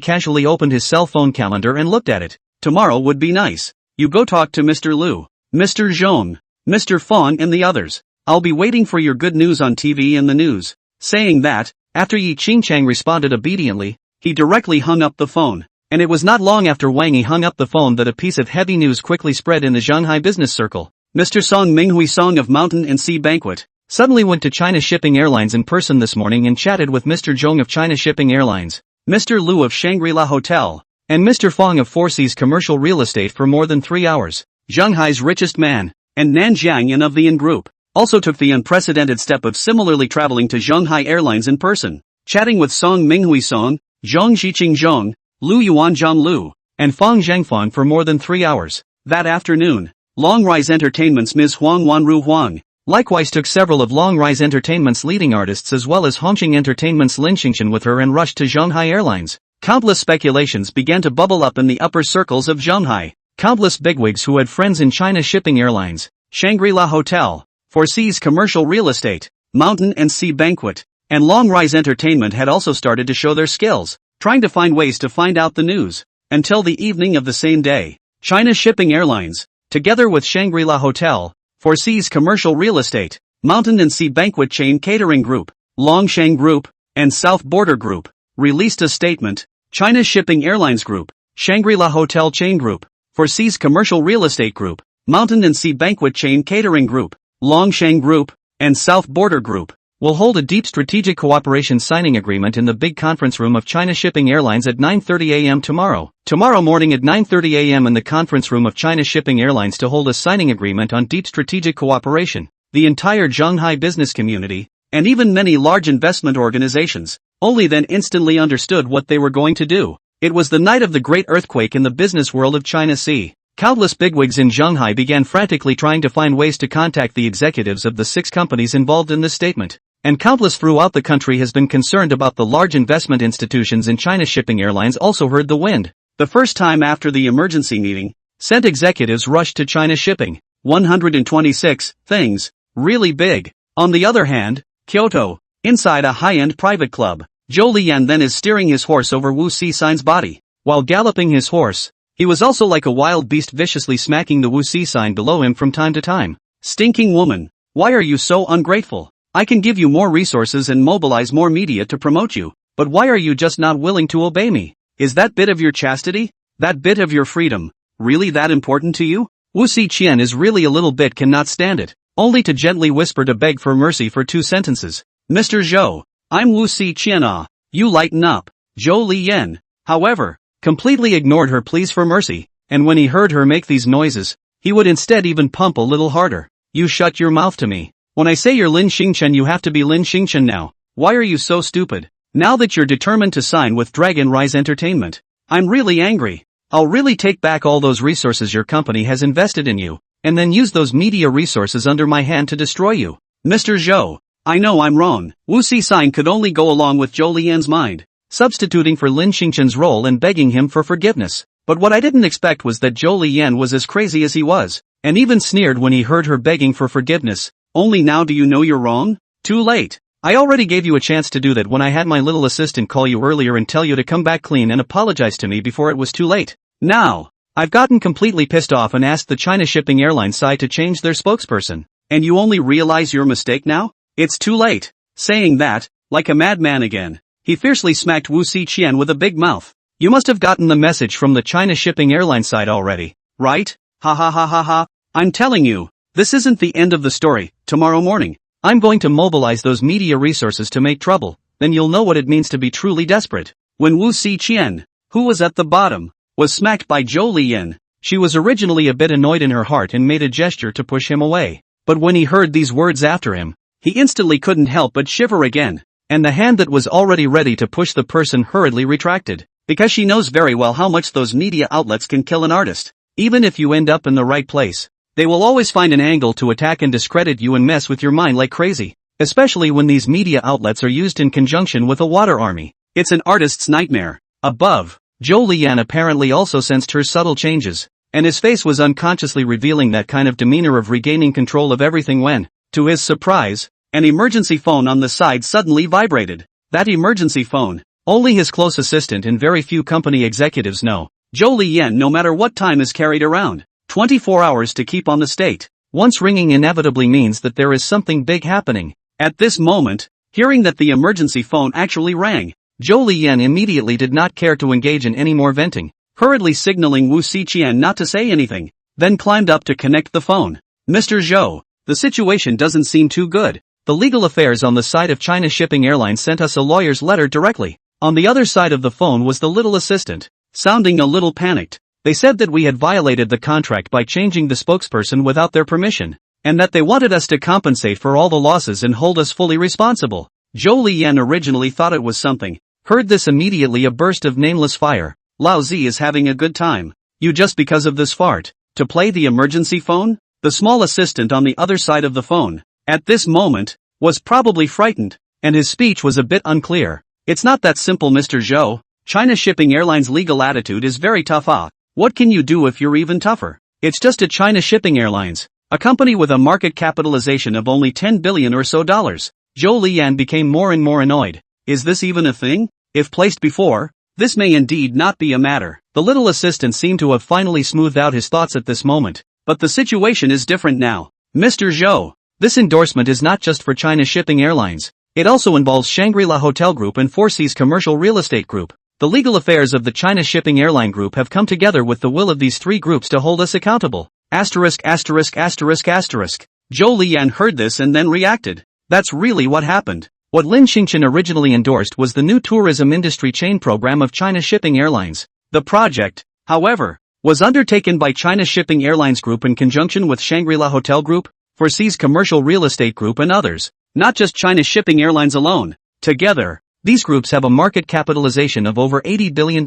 casually opened his cell phone calendar and looked at it. Tomorrow would be nice. You go talk to Mr. Liu, Mr. Zhong, Mr. Feng and the others. I'll be waiting for your good news on TV and the news. Saying that, after Yi Qingcheng responded obediently, he directly hung up the phone. And it was not long after Wang Yi hung up the phone that a piece of heavy news quickly spread in the Shanghai business circle. Mr. Song Minghui Song of Mountain and Sea Banquet suddenly went to China Shipping Airlines in person this morning and chatted with Mr. Zhong of China Shipping Airlines, Mr. Liu of Shangri-La Hotel, and Mr. Feng of Four Seas Commercial Real Estate for more than 3 hours. Shanghai's richest man, and Nanjiang Yan of the Yin Group, also took the unprecedented step of similarly traveling to Shanghai Airlines in person, chatting with Song Minghui Song, Zhong Xiqing Zhong, Lu Yuanzhang Lu, and Feng Zhangfeng for more than 3 hours. That afternoon, Long Rise Entertainment's Ms. Huang Wenrou Huang likewise took several of Long Rise Entertainment's leading artists as well as Hongqing Entertainment's Lin Xingchen with her and rushed to Shanghai Airlines. Countless speculations began to bubble up in the upper circles of Shanghai. Countless bigwigs who had friends in China Shipping Airlines, Shangri-La Hotel, Four Seas Commercial Real Estate, Mountain and Sea Banquet, and Long Rise Entertainment had also started to show their skills, trying to find ways to find out the news. Until the evening of the same day, China Shipping Airlines, together with Shangri-La Hotel, Four Seas Commercial Real Estate, Mountain and Sea Banquet Chain Catering Group, Longsheng Group, and South Border Group, released a statement. China Shipping Airlines Group, Shangri-La Hotel Chain Group, Four Seas Commercial Real Estate Group, Mountain and Sea Banquet Chain Catering Group, Longshan Group, and South Border Group will hold a deep strategic cooperation signing agreement in the big conference room of China Shipping Airlines at 9:30 a.m. tomorrow. Tomorrow morning at 9:30 a.m. in the conference room of China Shipping Airlines to hold a signing agreement on deep strategic cooperation. The entire Shanghai business community, and even many large investment organizations, only then instantly understood what they were going to do. It was the night of the great earthquake in the business world of China Sea. Countless bigwigs in Shanghai began frantically trying to find ways to contact the executives of the 6 companies involved in this statement. And countless throughout the country has been concerned about the large investment institutions in China Shipping Airlines also heard the wind. The first time after the emergency meeting, sent executives rushed to China Shipping. 126 things, really big. On the other hand, Kyoto, inside a high-end private club, Zhou Liyan then is steering his horse over Wu Sixine's body. While galloping his horse, he was also like a wild beast viciously smacking the Wu Sixine below him from time to time. Stinking woman, why are you so ungrateful? I can give you more resources and mobilize more media to promote you, but why are you just not willing to obey me? Is that bit of your chastity, that bit of your freedom, really that important to you? Wu Siqian is really a little bit cannot stand it, only to gently whisper to beg for mercy for 2 sentences. Mr. Zhou, I'm Wu Siqian ah, you lighten up. Zhou Liyan, however, completely ignored her pleas for mercy, and when he heard her make these noises, he would instead even pump a little harder. You shut your mouth to me. When I say you're Lin Xingchen you have to be Lin Xingchen now. Why are you so stupid? Now that you're determined to sign with Dragon Rise Entertainment, I'm really angry. I'll really take back all those resources your company has invested in you, and then use those media resources under my hand to destroy you. Mr. Zhou, I know I'm wrong. Wu Sixine could only go along with Zhou Liyan's mind, substituting for Lin Xingchen's role and begging him for forgiveness. But what I didn't expect was that Zhou Liyan was as crazy as he was, and even sneered when he heard her begging for forgiveness. Only now do you know you're wrong? Too late. I already gave you a chance to do that when I had my little assistant call you earlier and tell you to come back clean and apologize to me before it was too late. Now, I've gotten completely pissed off and asked the China Shipping Airlines side to change their spokesperson. And you only realize your mistake now? It's too late. Saying that, like a madman again, he fiercely smacked Wu Siqian with a big mouth. You must have gotten the message from the China Shipping Airlines side already, right? Ha ha ha ha ha. I'm telling you. This isn't the end of the story. Tomorrow morning, I'm going to mobilize those media resources to make trouble, then you'll know what it means to be truly desperate. When Wu Siqian, who was at the bottom, was smacked by Zhou Liyan, she was originally a bit annoyed in her heart and made a gesture to push him away. But when he heard these words after him, he instantly couldn't help but shiver again, and the hand that was already ready to push the person hurriedly retracted, because she knows very well how much those media outlets can kill an artist. Even if you end up in the right place, they will always find an angle to attack and discredit you and mess with your mind like crazy, especially when these media outlets are used in conjunction with a water army. It's an artist's nightmare. Above, Zhou Liyan apparently also sensed her subtle changes, and his face was unconsciously revealing that kind of demeanor of regaining control of everything when, to his surprise, an emergency phone on the side suddenly vibrated. That emergency phone, only his close assistant and very few company executives know. Zhou Liyan no matter what time is carried around. 24 hours to keep on the state. Once ringing inevitably means that there is something big happening. At this moment, hearing that the emergency phone actually rang, Zhou Liyan immediately did not care to engage in any more venting, hurriedly signaling Wu Siqian not to say anything, then climbed up to connect the phone. Mr. Zhou, the situation doesn't seem too good. The legal affairs on the side of China Shipping Airlines sent us a lawyer's letter directly. On the other side of the phone was the little assistant, sounding a little panicked. They said that we had violated the contract by changing the spokesperson without their permission, and that they wanted us to compensate for all the losses and hold us fully responsible. Zhou Liyan originally thought it was something. Heard this immediately a burst of nameless fire. Lao Zi is having a good time. You just because of this fart. To play the emergency phone? The small assistant on the other side of the phone, at this moment, was probably frightened, and his speech was a bit unclear. It's not that simple, Mr. Zhou. China Shipping Airlines' legal attitude is very tough. What can you do if you're even tougher? It's just a China Shipping Airlines, a company with a market capitalization of only $10 billion or so. Zhou Liyan became more and more annoyed. Is this even a thing? If placed before, this may indeed not be a matter. The little assistant seemed to have finally smoothed out his thoughts at this moment, but the situation is different now. Mr. Zhou, this endorsement is not just for China Shipping Airlines. It also involves Shangri-La Hotel Group and Four Seas Commercial Real Estate Group. The legal affairs of the China Shipping Airline Group have come together with the will of these three groups to hold us accountable. Asterisk asterisk asterisk asterisk. Zhou Liyan heard this and then reacted. That's really what happened. What Lin Xingchen originally endorsed was the new tourism industry chain program of China Shipping Airlines. The project, however, was undertaken by China Shipping Airlines Group in conjunction with Shangri-La Hotel Group, Foreseas Commercial Real Estate Group and others. Not just China Shipping Airlines alone. Together, these groups have a market capitalization of over $80 billion.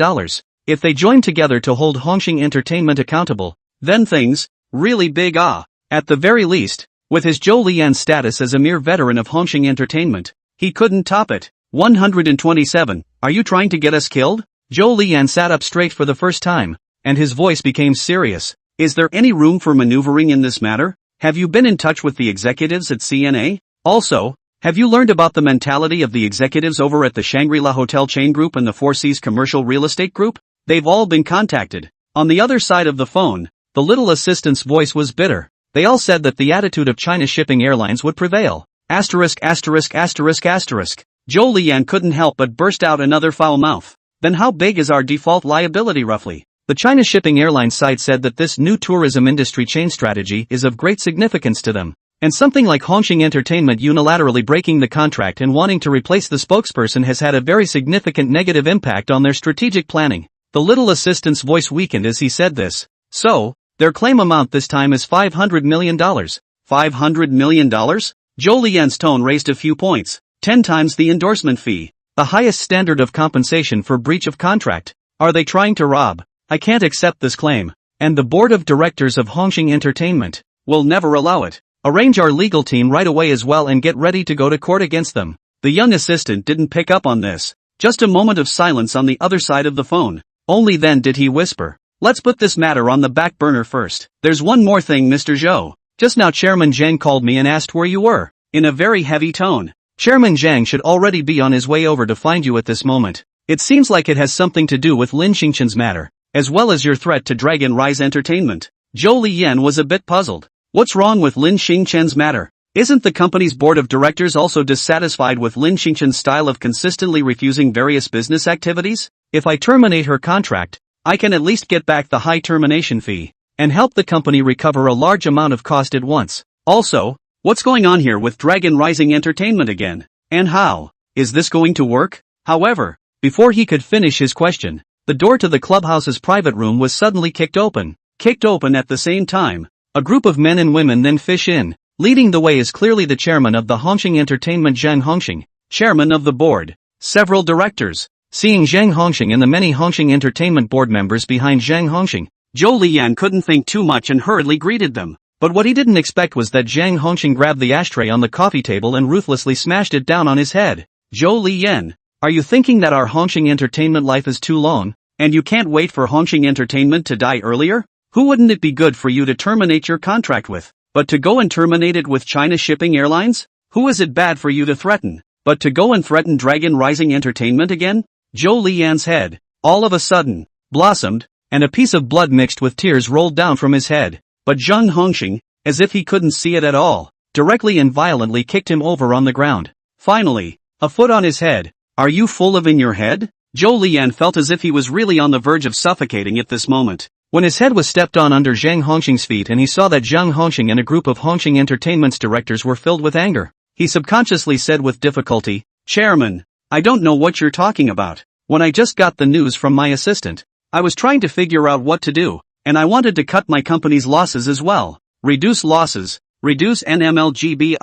If they join together to hold Hongxing Entertainment accountable, then things, really big At the very least, with his Zhou Liyan status as a mere veteran of Hongxing Entertainment, he couldn't top it. 127. Are you trying to get us killed? Zhou Liyan sat up straight for the first time, and his voice became serious. Is there any room for maneuvering in this matter? Have you been in touch with the executives at CNA? Also, have you learned about the mentality of the executives over at the Shangri-La Hotel Chain Group and the Foreseas Commercial Real Estate Group? They've all been contacted. On the other side of the phone, the little assistant's voice was bitter. They all said that the attitude of China Shipping Airlines would prevail. Asterisk asterisk asterisk asterisk. Zhou Liyan couldn't help but burst out another foul mouth. Then how big is our default liability roughly? The China Shipping Airlines side said that this new tourism industry chain strategy is of great significance to them. And something like Hongxing Entertainment unilaterally breaking the contract and wanting to replace the spokesperson has had a very significant negative impact on their strategic planning. The little assistant's voice weakened as he said this. So, their claim amount this time is $500 million. $500 million? Zhou Liyan's tone raised a few points. 10 times the endorsement fee. The highest standard of compensation for breach of contract. Are they trying to rob? I can't accept this claim. And the board of directors of Hongxing Entertainment will never allow it. Arrange our legal team right away as well and get ready to go to court against them. The young assistant didn't pick up on this. Just a moment of silence on the other side of the phone. Only then did he whisper. Let's put this matter on the back burner first. There's one more thing, Mr. Zhou. Just now Chairman Zhang called me and asked where you were. In a very heavy tone. Chairman Zhang should already be on his way over to find you at this moment. It seems like it has something to do with Lin Xingchen's matter, as well as your threat to Dragon Rise Entertainment. Zhou Liyan was a bit puzzled. What's wrong with Lin Xingchen's matter? Isn't the company's board of directors also dissatisfied with Lin Xingchen's style of consistently refusing various business activities? If I terminate her contract, I can at least get back the high termination fee, and help the company recover a large amount of cost at once. Also, what's going on here with Dragon Rising Entertainment again? And how is this going to work? However, before he could finish his question, the door to the clubhouse's private room was suddenly kicked open. Kicked open at the same time. A group of men and women then fish in. Leading the way is clearly the chairman of the Hongxing Entertainment Zhang Hongxing, chairman of the board. Several directors. Seeing Zhang Hongxing and the many Hongxing Entertainment board members behind Zhang Hongxing, Zhou Liyan couldn't think too much and hurriedly greeted them. But what he didn't expect was that Zhang Hongxing grabbed the ashtray on the coffee table and ruthlessly smashed it down on his head. Zhou Liyan, are you thinking that our Hongxing Entertainment life is too long, and you can't wait for Hongxing Entertainment to die earlier? Who wouldn't it be good for you to terminate your contract with? But to go and terminate it with China Shipping Airlines? Who is it bad for you to threaten? But to go and threaten Dragon Rising Entertainment again? Zhou Liyan's head, all of a sudden, blossomed, and a piece of blood mixed with tears rolled down from his head. But Zhang Hongxing, as if he couldn't see it at all, directly and violently kicked him over on the ground. Finally, a foot on his head. Are you full of in your head? Zhou Liyan felt as if he was really on the verge of suffocating at this moment. When his head was stepped on under Zhang Hongxing's feet and he saw that Zhang Hongxing and a group of Hongxing Entertainment's directors were filled with anger, he subconsciously said with difficulty, Chairman, I don't know what you're talking about. When I just got the news from my assistant, I was trying to figure out what to do, and I wanted to cut my company's losses as well. Reduce losses, reduce NMLGB.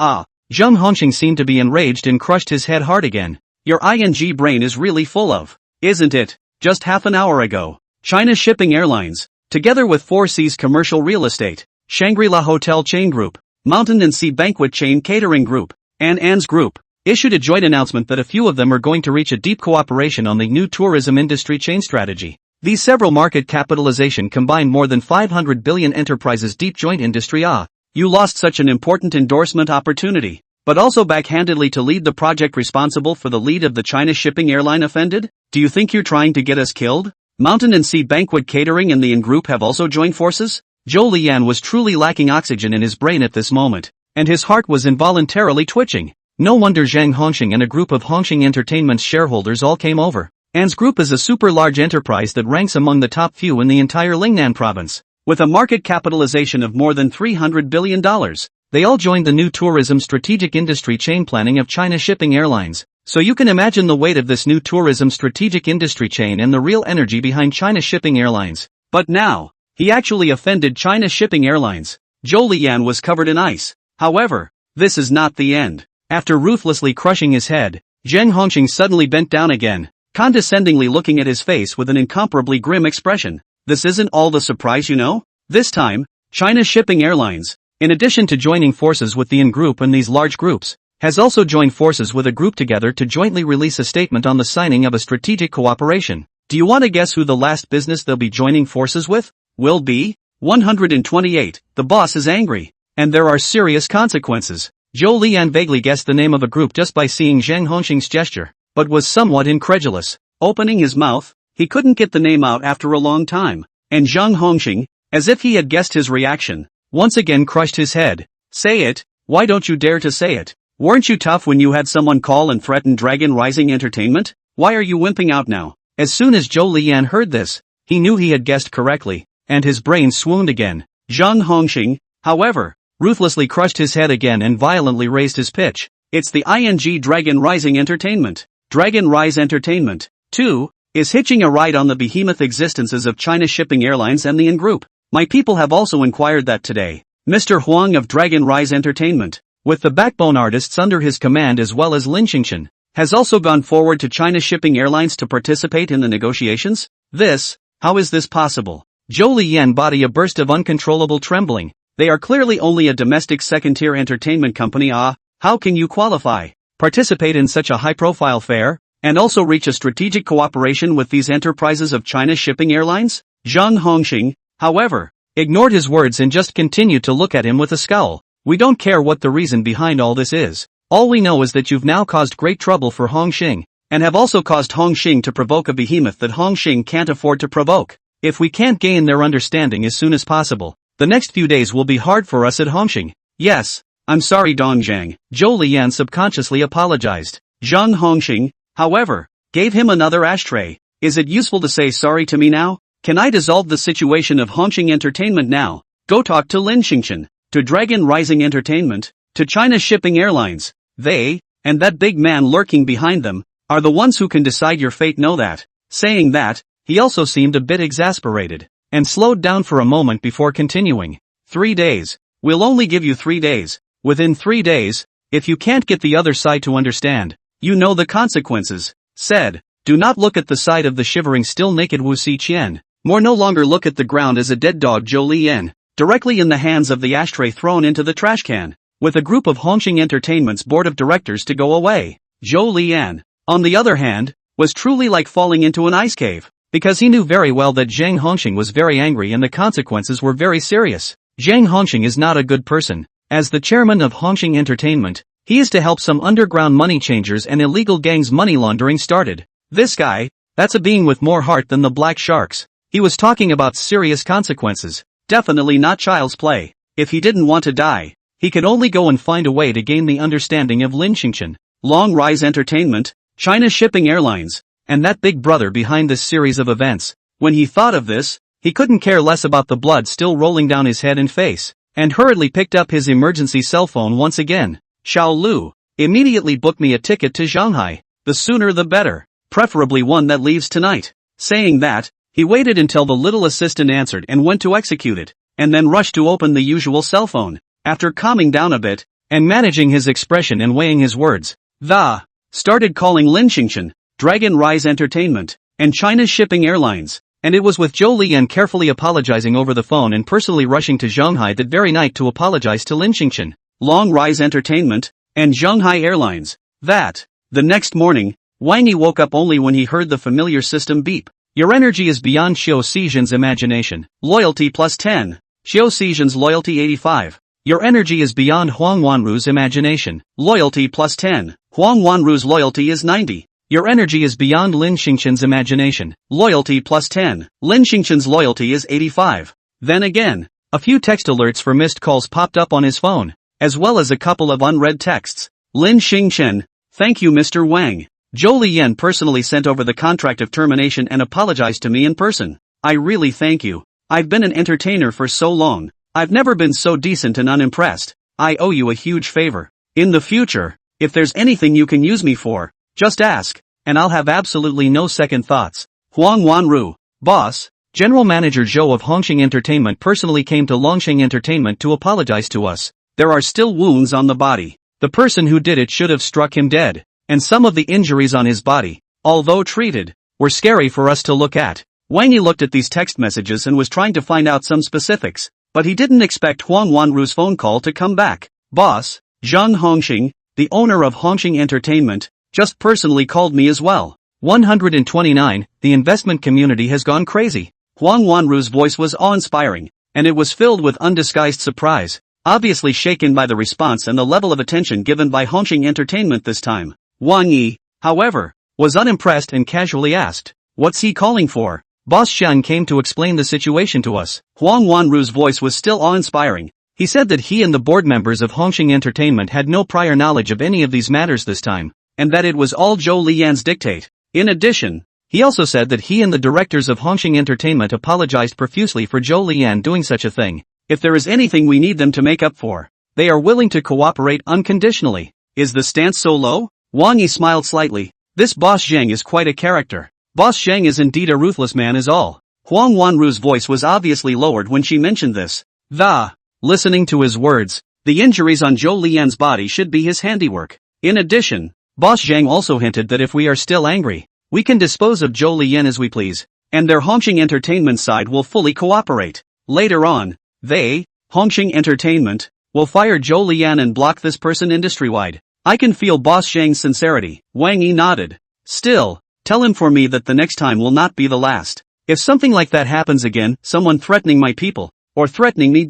Zhang Hongxing seemed to be enraged and crushed his head hard again. Your ING brain is really full of, isn't it? Just half an hour ago, China Shipping Airlines, together with Foreseas Commercial Real Estate, Shangri-La Hotel Chain Group, Mountain and Sea Banquet Chain Catering Group, and Ann's Group, issued a joint announcement that a few of them are going to reach a deep cooperation on the new tourism industry chain strategy. These several market capitalization combined more than 500 billion enterprises deep joint industry. You lost such an important endorsement opportunity, but also backhandedly to lead the project responsible for the lead of the China Shipping Airline offended? Do you think you're trying to get us killed? Mountain and Sea Banquet Catering and the N Group have also joined forces? Zhou Liyan was truly lacking oxygen in his brain at this moment, and his heart was involuntarily twitching. No wonder Zhang Hongxing and a group of Hongxing Entertainment's shareholders all came over. Ann's Group is a super large enterprise that ranks among the top few in the entire Lingnan province. with a market capitalization of more than $300 billion. They all joined the new tourism strategic industry chain planning of China Shipping Airlines. So you can imagine the weight of this new tourism strategic industry chain and the real energy behind China Shipping Airlines. But now, he actually offended China Shipping Airlines. Zhou Liyan was covered in ice. However, this is not the end. After ruthlessly crushing his head, Zheng Hongqing suddenly bent down again, condescendingly looking at his face with an incomparably grim expression. This isn't all the surprise, you know? This time, China Shipping Airlines, in addition to joining forces with the IN group and these large groups, has also joined forces with a group together to jointly release a statement on the signing of a strategic cooperation. Do you want to guess who the last business they'll be joining forces with? Will be 128. The boss is angry, and there are serious consequences. Zhou Liyan vaguely guessed the name of a group just by seeing Zheng Hongqing's gesture, but was somewhat incredulous. Opening his mouth, he couldn't get the name out after a long time, and Zheng Hongqing, as if he had guessed his reaction, once again crushed his head. Say it, why don't you dare to say it? Weren't you tough when you had someone call and threaten Dragon Rising Entertainment? Why are you wimping out now? As soon as Zhou Liyan heard this, he knew he had guessed correctly, and his brain swooned again. Zheng Hongqing, however, ruthlessly crushed his head again and violently raised his pitch. It's the ING Dragon Rising Entertainment. Dragon Rise Entertainment, too, is hitching a ride on the behemoth existences of China Shipping Airlines and the IN Group. My people have also inquired that today. Mr. Huang of Dragon Rise Entertainment, with the backbone artists under his command as well as Lin Xingchen, has also gone forward to China Shipping Airlines to participate in the negotiations? How is this possible? Zhou Liyan body a burst of uncontrollable trembling. They are clearly only a domestic second-tier entertainment company. How can you qualify, participate in such a high-profile fair, and also reach a strategic cooperation with these enterprises of China Shipping Airlines? Zheng Hongqing, however, ignored his words and just continued to look at him with a scowl. We don't care what the reason behind all this is. All we know is that you've now caused great trouble for Hongqing, and have also caused Hongqing to provoke a behemoth that Hongqing can't afford to provoke. If we can't gain their understanding as soon as possible, the next few days will be hard for us at Hongqing. Yes, I'm sorry Dongzhang. Zhou Liyan subconsciously apologized. Zheng Hongqing, however, gave him another ashtray. Is it useful to say sorry to me now? Can I dissolve the situation of Hongqing Entertainment now? Go talk to Lin Xingchen, to Dragon Rising Entertainment, to China Shipping Airlines. They, and that big man lurking behind them, are the ones who can decide your fate. Know that. Saying that, he also seemed a bit exasperated, and slowed down for a moment before continuing. 3 days. We'll only give you 3 days. Within 3 days, if you can't get the other side to understand, you know the consequences. Said, do not look at the side of the shivering still naked Wu Xiqian. More no longer look at the ground as a dead dog. Zhou Liyan, directly in the hands of the ashtray thrown into the trash can, with a group of Hongqing Entertainment's board of directors to go away. Zhou Liyan, on the other hand, was truly like falling into an ice cave, because he knew very well that Zheng Hongqing was very angry and the consequences were very serious. Zheng Hongqing is not a good person. As the chairman of Hongqing Entertainment, he is to help some underground money changers and illegal gangs money laundering started. This guy, that's a being with more heart than the black sharks. He was talking about serious consequences, definitely not child's play. If he didn't want to die, he could only go and find a way to gain the understanding of Lin Xingchen, Long Rise Entertainment, China Shipping Airlines, and that big brother behind this series of events. When he thought of this, he couldn't care less about the blood still rolling down his head and face, and hurriedly picked up his emergency cell phone once again. Xiao Lu, immediately book me a ticket to Shanghai. The sooner the better, preferably one that leaves tonight. Saying that, he waited until the little assistant answered and went to execute it, and then rushed to open the usual cell phone. After calming down a bit, and managing his expression and weighing his words, started calling Lin Xingchen, Dragon Rise Entertainment, and China Shipping Airlines, and it was with Zhou Liyan carefully apologizing over the phone and personally rushing to Shanghai that very night to apologize to Lin Xingchen, Long Rise Entertainment, and Shanghai Airlines, that, the next morning, Wang Yi woke up only when he heard the familiar system beep. Your energy is beyond Xiao Xizhen's imagination. Loyalty plus 10. Xiao Xizhen's loyalty 85. Your energy is beyond Huang Wanru's imagination. Loyalty plus 10. Huang Wanru's loyalty is 90. Your energy is beyond Lin Xingchen's imagination. Loyalty plus 10. Lin Xingchen's loyalty is 85. Then again, a few text alerts for missed calls popped up on his phone, as well as a couple of unread texts. Lin Xingchen, thank you Mr. Wang. Zhou Liyan personally sent over the contract of termination and apologized to me in person. I really thank you. I've been an entertainer for so long. I've never been so decent and unimpressed. I owe you a huge favor. In the future, if there's anything you can use me for, just ask, and I'll have absolutely no second thoughts. Wang Wenrou, boss, General Manager Zhou of Hongxing Entertainment personally came to Longxing Entertainment to apologize to us. There are still wounds on the body. The person who did it should have struck him dead, and some of the injuries on his body, although treated, were scary for us to look at. Wang Yi looked at these text messages and was trying to find out some specifics, but he didn't expect Wang Wenrou's phone call to come back. Boss, Zhang Hongxing, the owner of Hongxing Entertainment, just personally called me as well. 129, the investment community has gone crazy. Wang Wenrou's voice was awe-inspiring, and it was filled with undisguised surprise, obviously shaken by the response and the level of attention given by Hongxing Entertainment this time. Wang Yi, however, was unimpressed and casually asked, "What's he calling for?" Boss Shen came to explain the situation to us. Wang Wenrou's voice was still awe-inspiring. He said that he and the board members of Hongxing Entertainment had no prior knowledge of any of these matters this time, and that it was all Zhou Lian's dictate. In addition, he also said that he and the directors of Hongxing Entertainment apologized profusely for Zhou Lian doing such a thing. If there is anything we need them to make up for, they are willing to cooperate unconditionally. Is the stance so low? Wang Yi smiled slightly. This Boss Zhang is quite a character. Boss Zhang is indeed a ruthless man is all. Wang Wenrou's voice was obviously lowered when she mentioned this. Listening to his words, the injuries on Zhou Lian's body should be his handiwork. In addition, Boss Zhang also hinted that if we are still angry, we can dispose of Zhou Lian as we please, and their Hongxing Entertainment side will fully cooperate. Later on, they, Hongxing Entertainment, will fire Zhou Lian and block this person industry-wide. I can feel Boss Zhang's sincerity. Wang Yi nodded. Still, tell him for me that the next time will not be the last. If something like that happens again, someone threatening my people, or threatening me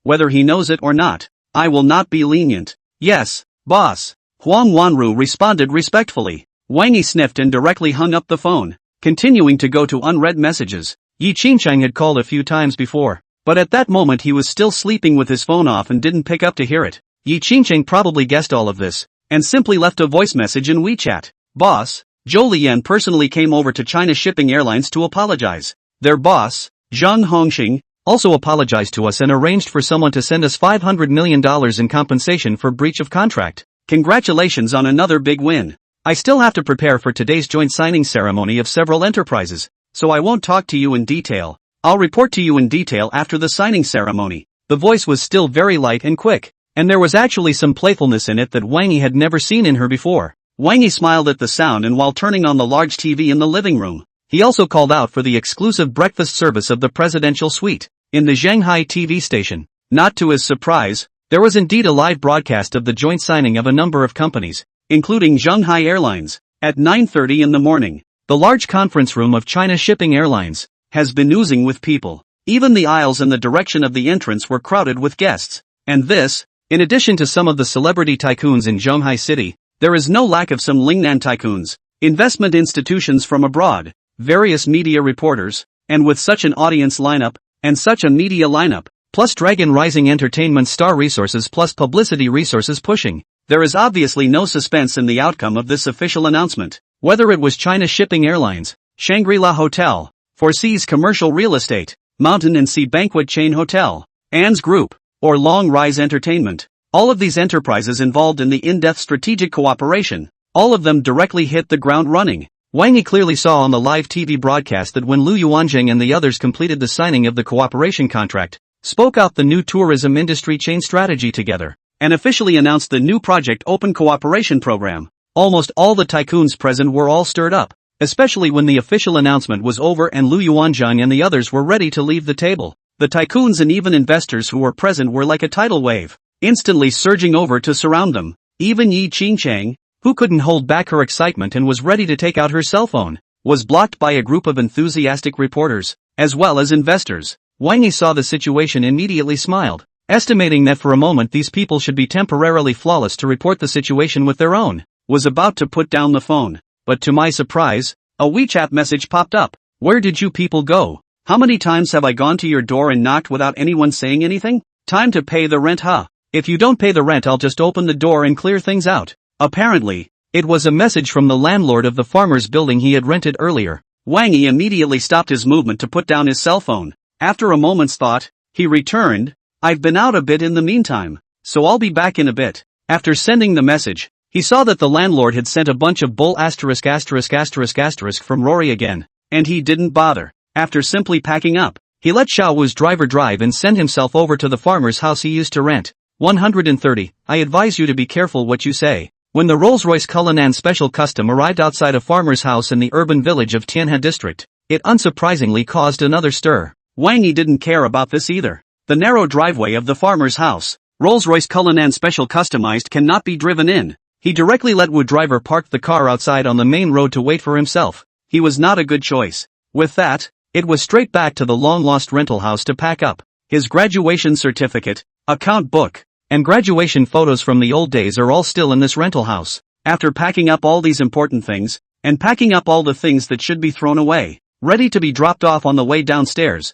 whether he knows it or not, I will not be lenient. Yes, boss. Wang Wenrou responded respectfully. Wang Yi sniffed and directly hung up the phone, continuing to go to unread messages. Yi Qingchang had called a few times before, but at that moment he was still sleeping with his phone off and didn't pick up to hear it. Yi Qingchang probably guessed all of this, and simply left a voice message in WeChat. Boss, Zhou Lian personally came over to China Shipping Airlines to apologize. Their boss, Zhang Hongxing, also apologized to us and arranged for someone to send us $500 million in compensation for breach of contract. Congratulations on another big win. I still have to prepare for today's joint signing ceremony of several enterprises, so I won't talk to you in detail. I'll report to you in detail after the signing ceremony. The voice was still very light and quick, and there was actually some playfulness in it that Wang Yi had never seen in her before. Wang Yi smiled at the sound, and while turning on the large TV in the living room, he also called out for the exclusive breakfast service of the presidential suite in the Shanghai TV station. Not to his surprise, there was indeed a live broadcast of the joint signing of a number of companies, including Shanghai Airlines. At 9:30 in the morning, the large conference room of China Shipping Airlines has been oozing with people. Even the aisles in the direction of the entrance were crowded with guests. And this, in addition to some of the celebrity tycoons in Shanghai City, there is no lack of some Lingnan tycoons, investment institutions from abroad, various media reporters, and with such an audience lineup, and such a media lineup, plus Dragon Rising Entertainment star resources plus publicity resources pushing, there is obviously no suspense in the outcome of this official announcement. Whether it was China Shipping Airlines, Shangri-La Hotel, Foreseas Commercial Real Estate, Mountain and Sea Banquet Chain Hotel, Ann's Group, or Long Rise Entertainment, all of these enterprises involved in the in-depth strategic cooperation, all of them directly hit the ground running. Wang Yi clearly saw on the live TV broadcast that when Lu Yuanjing and the others completed the signing of the cooperation contract, spoke out the new tourism industry chain strategy together, and officially announced the new Project Open Cooperation Program, almost all the tycoons present were all stirred up, especially when the official announcement was over and Lu Yuanjing and the others were ready to leave the table. The tycoons and even investors who were present were like a tidal wave, instantly surging over to surround them. Even Yi Qingchang, who couldn't hold back her excitement and was ready to take out her cell phone, was blocked by a group of enthusiastic reporters, as well as investors. Wang Yi saw the situation and immediately smiled, estimating that for a moment these people should be temporarily flawless to report the situation with their own, was about to put down the phone, but to my surprise, a WeChat message popped up. Where did you people go? How many times have I gone to your door and knocked without anyone saying anything? Time to pay the rent, huh? If you don't pay the rent, I'll just open the door and clear things out. Apparently, it was a message from the landlord of the farmer's building he had rented earlier. Wang Yi immediately stopped his movement to put down his cell phone. After a moment's thought, he returned, "I've been out a bit in the meantime, so I'll be back in a bit." After sending the message, he saw that the landlord had sent a bunch of bull from Rory again, and he didn't bother. After simply packing up, he let Xiaowu's driver drive and send himself over to the farmer's house he used to rent. 130. I advise you to be careful what you say. When the Rolls-Royce Cullinan Special Custom arrived outside a farmer's house in the urban village of Tianhe district, it unsurprisingly caused another stir. Wang Yi didn't care about this either. The narrow driveway of the farmer's house, Rolls-Royce Cullinan Special Customized, cannot be driven in. He directly let Wu driver park the car outside on the main road to wait for himself. He was not a good choice. With that, it was straight back to the long-lost rental house to pack up. His graduation certificate, account book, and graduation photos from the old days are all still in this rental house. After packing up all these important things, and packing up all the things that should be thrown away, ready to be dropped off on the way downstairs,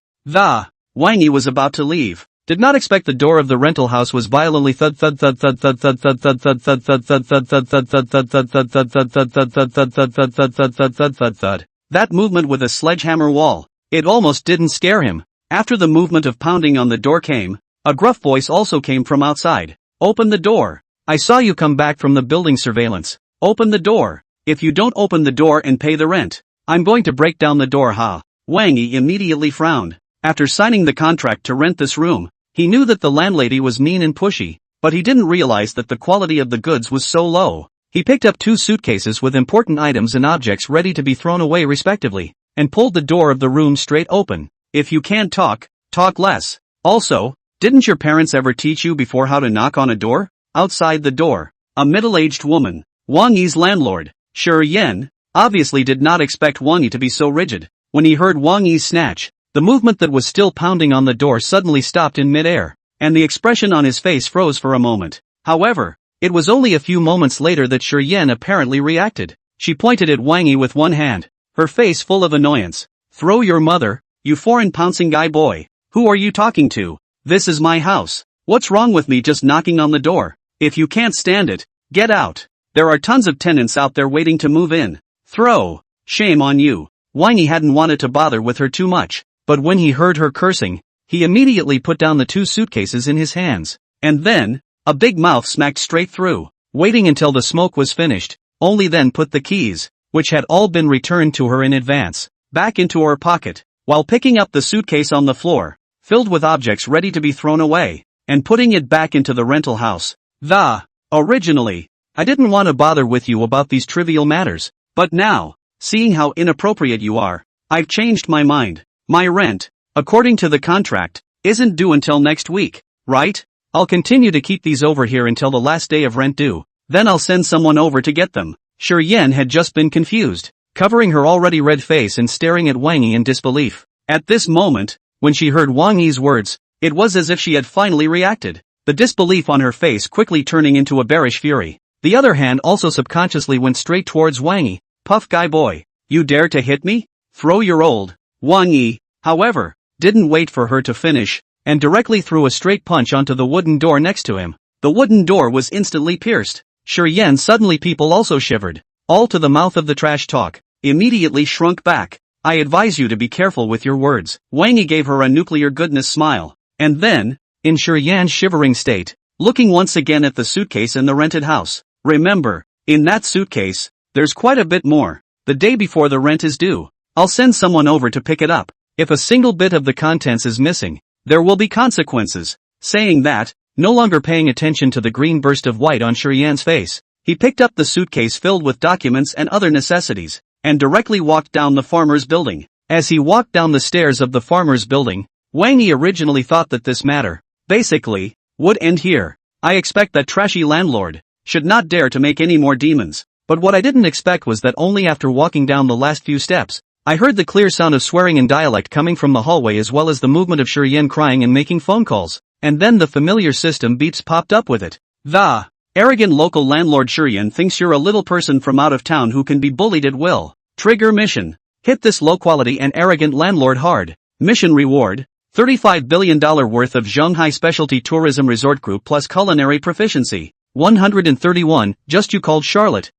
Wang Yi was about to leave. Did not expect the door of the rental house was violently thud. That movement with a sledgehammer wall, it almost didn't scare him. After the movement of pounding on the door came, a gruff voice also came from outside. Open the door. I saw you come back from the building surveillance. Open the door. If you don't open the door and pay the rent, I'm going to break down the door. Wang Yi immediately frowned. After signing the contract to rent this room, he knew that the landlady was mean and pushy, but he didn't realize that the quality of the goods was so low. He picked up 2 suitcases with important items and objects ready to be thrown away respectively, and pulled the door of the room straight open. If you can't talk, talk less. Also, didn't your parents ever teach you before how to knock on a door? Outside the door, a middle-aged woman, Wang Yi's landlord, Shi Yan, obviously did not expect Wang Yi to be so rigid. When he heard Wang Yi's snatch, the movement that was still pounding on the door suddenly stopped in mid-air, and the expression on his face froze for a moment. However, it was only a few moments later that Shi Yan apparently reacted. She pointed at Wang Yi with one hand, her face full of annoyance. Throw your mother, you foreign pouncing guy boy. Who are you talking to? This is my house. What's wrong with me just knocking on the door? If you can't stand it, get out. There are tons of tenants out there waiting to move in. Throw. Shame on you. Wang Yi hadn't wanted to bother with her too much, but when he heard her cursing, he immediately put down the 2 suitcases in his hands. And then, a big mouth smacked straight through, waiting until the smoke was finished, only then put the keys, which had all been returned to her in advance, back into her pocket, while picking up the suitcase on the floor, filled with objects ready to be thrown away, and putting it back into the rental house. Originally, I didn't want to bother with you about these trivial matters, but now, seeing how inappropriate you are, I've changed my mind. My rent, according to the contract, isn't due until next week, right? I'll continue to keep these over here until the last day of rent due, then I'll send someone over to get them. Shi Yan had just been confused, covering her already red face and staring at Wang Yi in disbelief. At this moment, when she heard Wang Yi's words, it was as if she had finally reacted, the disbelief on her face quickly turning into a bearish fury. The other hand also subconsciously went straight towards Wang Yi. Puff guy boy, you dare to hit me? Throw your old. Wang Yi, however, didn't wait for her to finish, and directly threw a straight punch onto the wooden door next to him. The wooden door was instantly pierced. Shi Yan suddenly people also shivered, all to the mouth of the trash talk, immediately shrunk back. I advise you to be careful with your words. Wang Yi gave her a nuclear goodness smile, and then, in Shi Yan's shivering state, looking once again at the suitcase in the rented house. Remember, in that suitcase, there's quite a bit more. The day before the rent is due, I'll send someone over to pick it up. If a single bit of the contents is missing, there will be consequences. Saying that, no longer paying attention to the green burst of white on Shi Yan's face, he picked up the suitcase filled with documents and other necessities, and directly walked down the farmer's building. As he walked down the stairs of the farmer's building, Wang Yi originally thought that this matter, basically, would end here. I expect that trashy landlord should not dare to make any more demons. But what I didn't expect was that only after walking down the last few steps, I heard the clear sound of swearing in dialect coming from the hallway as well as the movement of Shi Yan crying and making phone calls, and then the familiar system beeps popped up with it. The arrogant local landlord Shi Yan thinks you're a little person from out of town who can be bullied at will. Trigger mission. Hit this low-quality and arrogant landlord hard. Mission reward, $35 billion worth of Shanghai Specialty Tourism Resort Group plus culinary proficiency. 131, just you called Charlotte.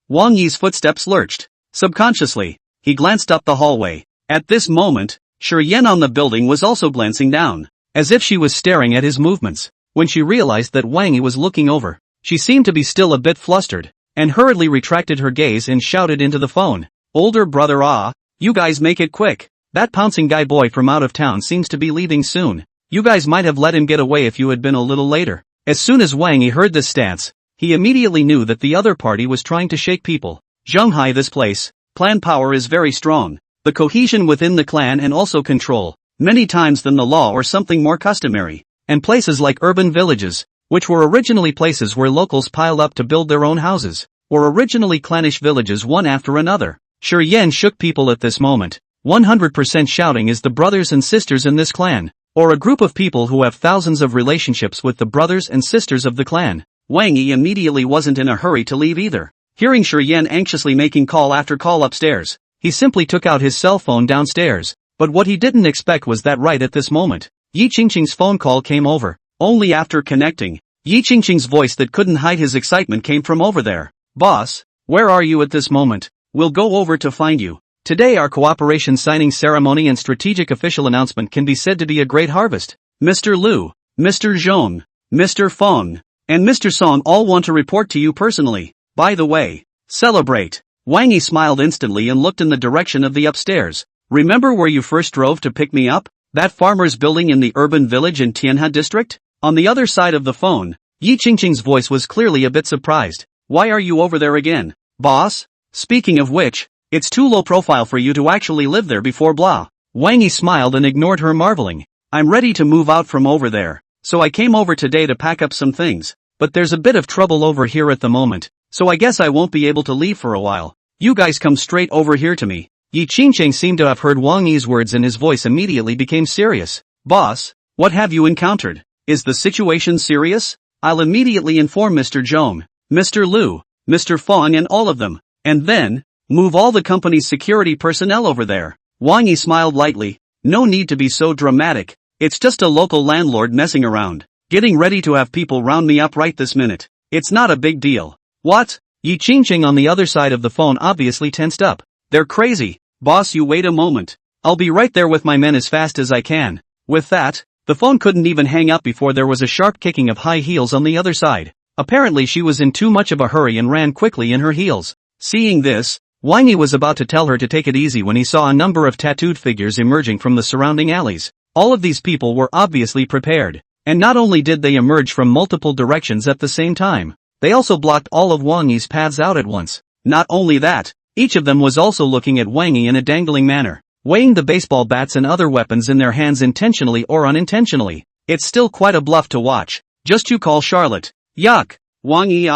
Wang Yi's footsteps lurched. Subconsciously, he glanced up the hallway. At this moment, Yen on the building was also glancing down, as if she was staring at his movements. When she realized that Wang Yi was looking over, she seemed to be still a bit flustered, and hurriedly retracted her gaze and shouted into the phone, "Older brother, you guys make it quick. That pouncing guy boy from out of town seems to be leaving soon. You guys might have let him get away if you had been a little later." As soon as Wang Yi heard this stance, he immediately knew that the other party was trying to shake people. Zhenghai, this place, clan power is very strong. The cohesion within the clan and also control, many times than the law or something more customary. And places like urban villages, which were originally places where locals piled up to build their own houses, were originally clannish villages one after another. Yen shook people at this moment, 100% shouting is the brothers and sisters in this clan, or a group of people who have thousands of relationships with the brothers and sisters of the clan. Wang Yi immediately wasn't in a hurry to leave either. Hearing Yen anxiously making call after call upstairs, he simply took out his cell phone downstairs, but what he didn't expect was that right at this moment, Yi Qingqing's phone call came over. Only after connecting, Yi Qingqing's voice that couldn't hide his excitement came from over there. "Boss, where are you at this moment? We'll go over to find you. Today our cooperation signing ceremony and strategic official announcement can be said to be a great harvest. Mr. Liu, Mr. Zhong, Mr. Feng, and Mr. Song all want to report to you personally. By the way, celebrate." Wang Yi smiled instantly and looked in the direction of the upstairs. "Remember where you first drove to pick me up? That farmer's building in the urban village in Tianhe district?" On the other side of the phone, Yi Qingqing's voice was clearly a bit surprised. "Why are you over there again, boss? Speaking of which, it's too low profile for you to actually live there before blah." Wang Yi smiled and ignored her, marveling. "I'm ready to move out from over there, so I came over today to pack up some things, but there's a bit of trouble over here at the moment, so I guess I won't be able to leave for a while. You guys come straight over here to me." Yi Qingqing seemed to have heard Wang Yi's words and his voice immediately became serious. "Boss, what have you encountered? Is the situation serious? I'll immediately inform Mr. Zhong, Mr. Liu, Mr. Feng and all of them, and then, move all the company's security personnel over there." Wang Yi smiled lightly. "No need to be so dramatic, it's just a local landlord messing around, getting ready to have people round me up right this minute. It's not a big deal." "What?" Yi Qingqing on the other side of the phone obviously tensed up. "They're crazy. Boss, you wait a moment. I'll be right there with my men as fast as I can." With that, the phone couldn't even hang up before there was a sharp kicking of high heels on the other side. Apparently she was in too much of a hurry and ran quickly in her heels. Seeing this, Wang Yi was about to tell her to take it easy when he saw a number of tattooed figures emerging from the surrounding alleys. All of these people were obviously prepared, and not only did they emerge from multiple directions at the same time, they also blocked all of Wang Yi's paths out at once. Not only that, each of them was also looking at Wang Yi in a dangling manner, weighing the baseball bats and other weapons in their hands intentionally or unintentionally. It's still quite a bluff to watch. "Just you call Charlotte." "Yuck." Wang Yi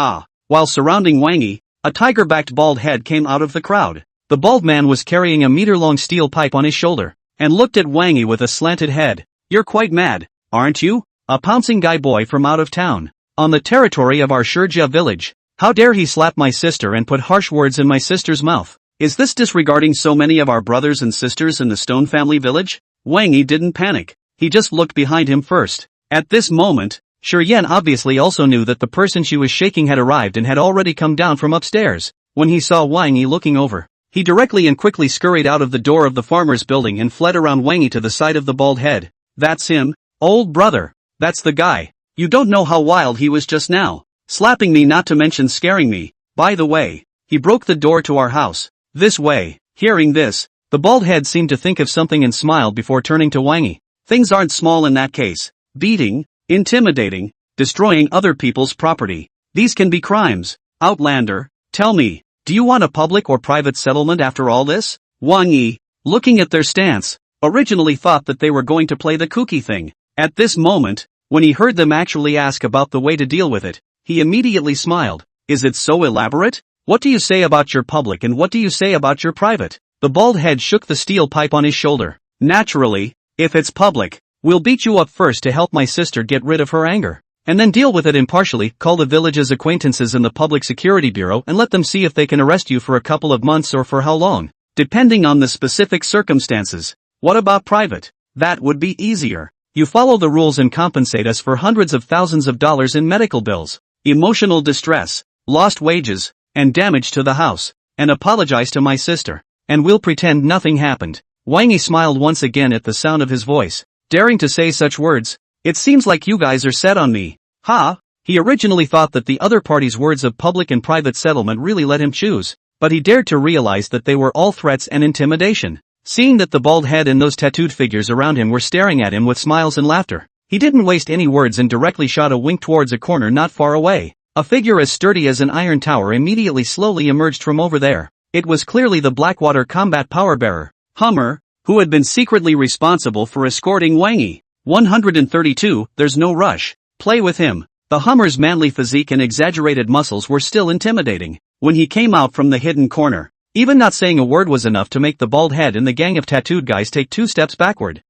While surrounding Wang Yi, a tiger-backed bald head came out of the crowd. The bald man was carrying a meter-long steel pipe on his shoulder, and looked at Wang Yi with a slanted head. "You're quite mad, aren't you? A pouncing guy boy from out of town, on the territory of our Shurjia village. How dare he slap my sister and put harsh words in my sister's mouth? Is this disregarding so many of our brothers and sisters in the Stone family village?" Wang Yi didn't panic, he just looked behind him first. At this moment, Yen obviously also knew that the person she was shaking had arrived and had already come down from upstairs. When he saw Wang Yi looking over, he directly and quickly scurried out of the door of the farmer's building and fled around Wang Yi to the side of the bald head. "That's him, old brother. That's the guy. You don't know how wild he was just now, slapping me, not to mention scaring me. By the way, he broke the door to our house. This way." Hearing this, the bald head seemed to think of something and smiled before turning to Wang Yi. "Things aren't small in that case. Beating, intimidating, destroying other people's property. These can be crimes. Outlander, tell me, do you want a public or private settlement after all this?" Wang Yi, looking at their stance, originally thought that they were going to play the kooky thing. At this moment, when he heard them actually ask about the way to deal with it, he immediately smiled. "Is it so elaborate? What do you say about your public and what do you say about your private?" The bald head shook the steel pipe on his shoulder. "Naturally, if it's public, we'll beat you up first to help my sister get rid of her anger, and then deal with it impartially. Call the village's acquaintances in the Public Security Bureau and let them see if they can arrest you for a couple of months or for how long, depending on the specific circumstances." "What about private?" "That would be easier. You follow the rules and compensate us for hundreds of thousands of dollars in medical bills, emotional distress, lost wages, and damage to the house, and apologize to my sister, and we'll pretend nothing happened." Wang Yi smiled once again at the sound of his voice. Daring to say such words? It seems like you guys are set on me. Ha! He originally thought that the other party's words of public and private settlement really let him choose, but he dared to realize that they were all threats and intimidation. Seeing that the bald head and those tattooed figures around him were staring at him with smiles and laughter, he didn't waste any words and directly shot a wink towards a corner not far away. A figure as sturdy as an iron tower immediately slowly emerged from over there. It was clearly the Blackwater combat power bearer, Hummer, who had been secretly responsible for escorting Wang Yi. 132, there's no rush. Play with him. The Hummer's manly physique and exaggerated muscles were still intimidating. When he came out from the hidden corner, even not saying a word was enough to make the bald head and the gang of tattooed guys take 2 steps backward.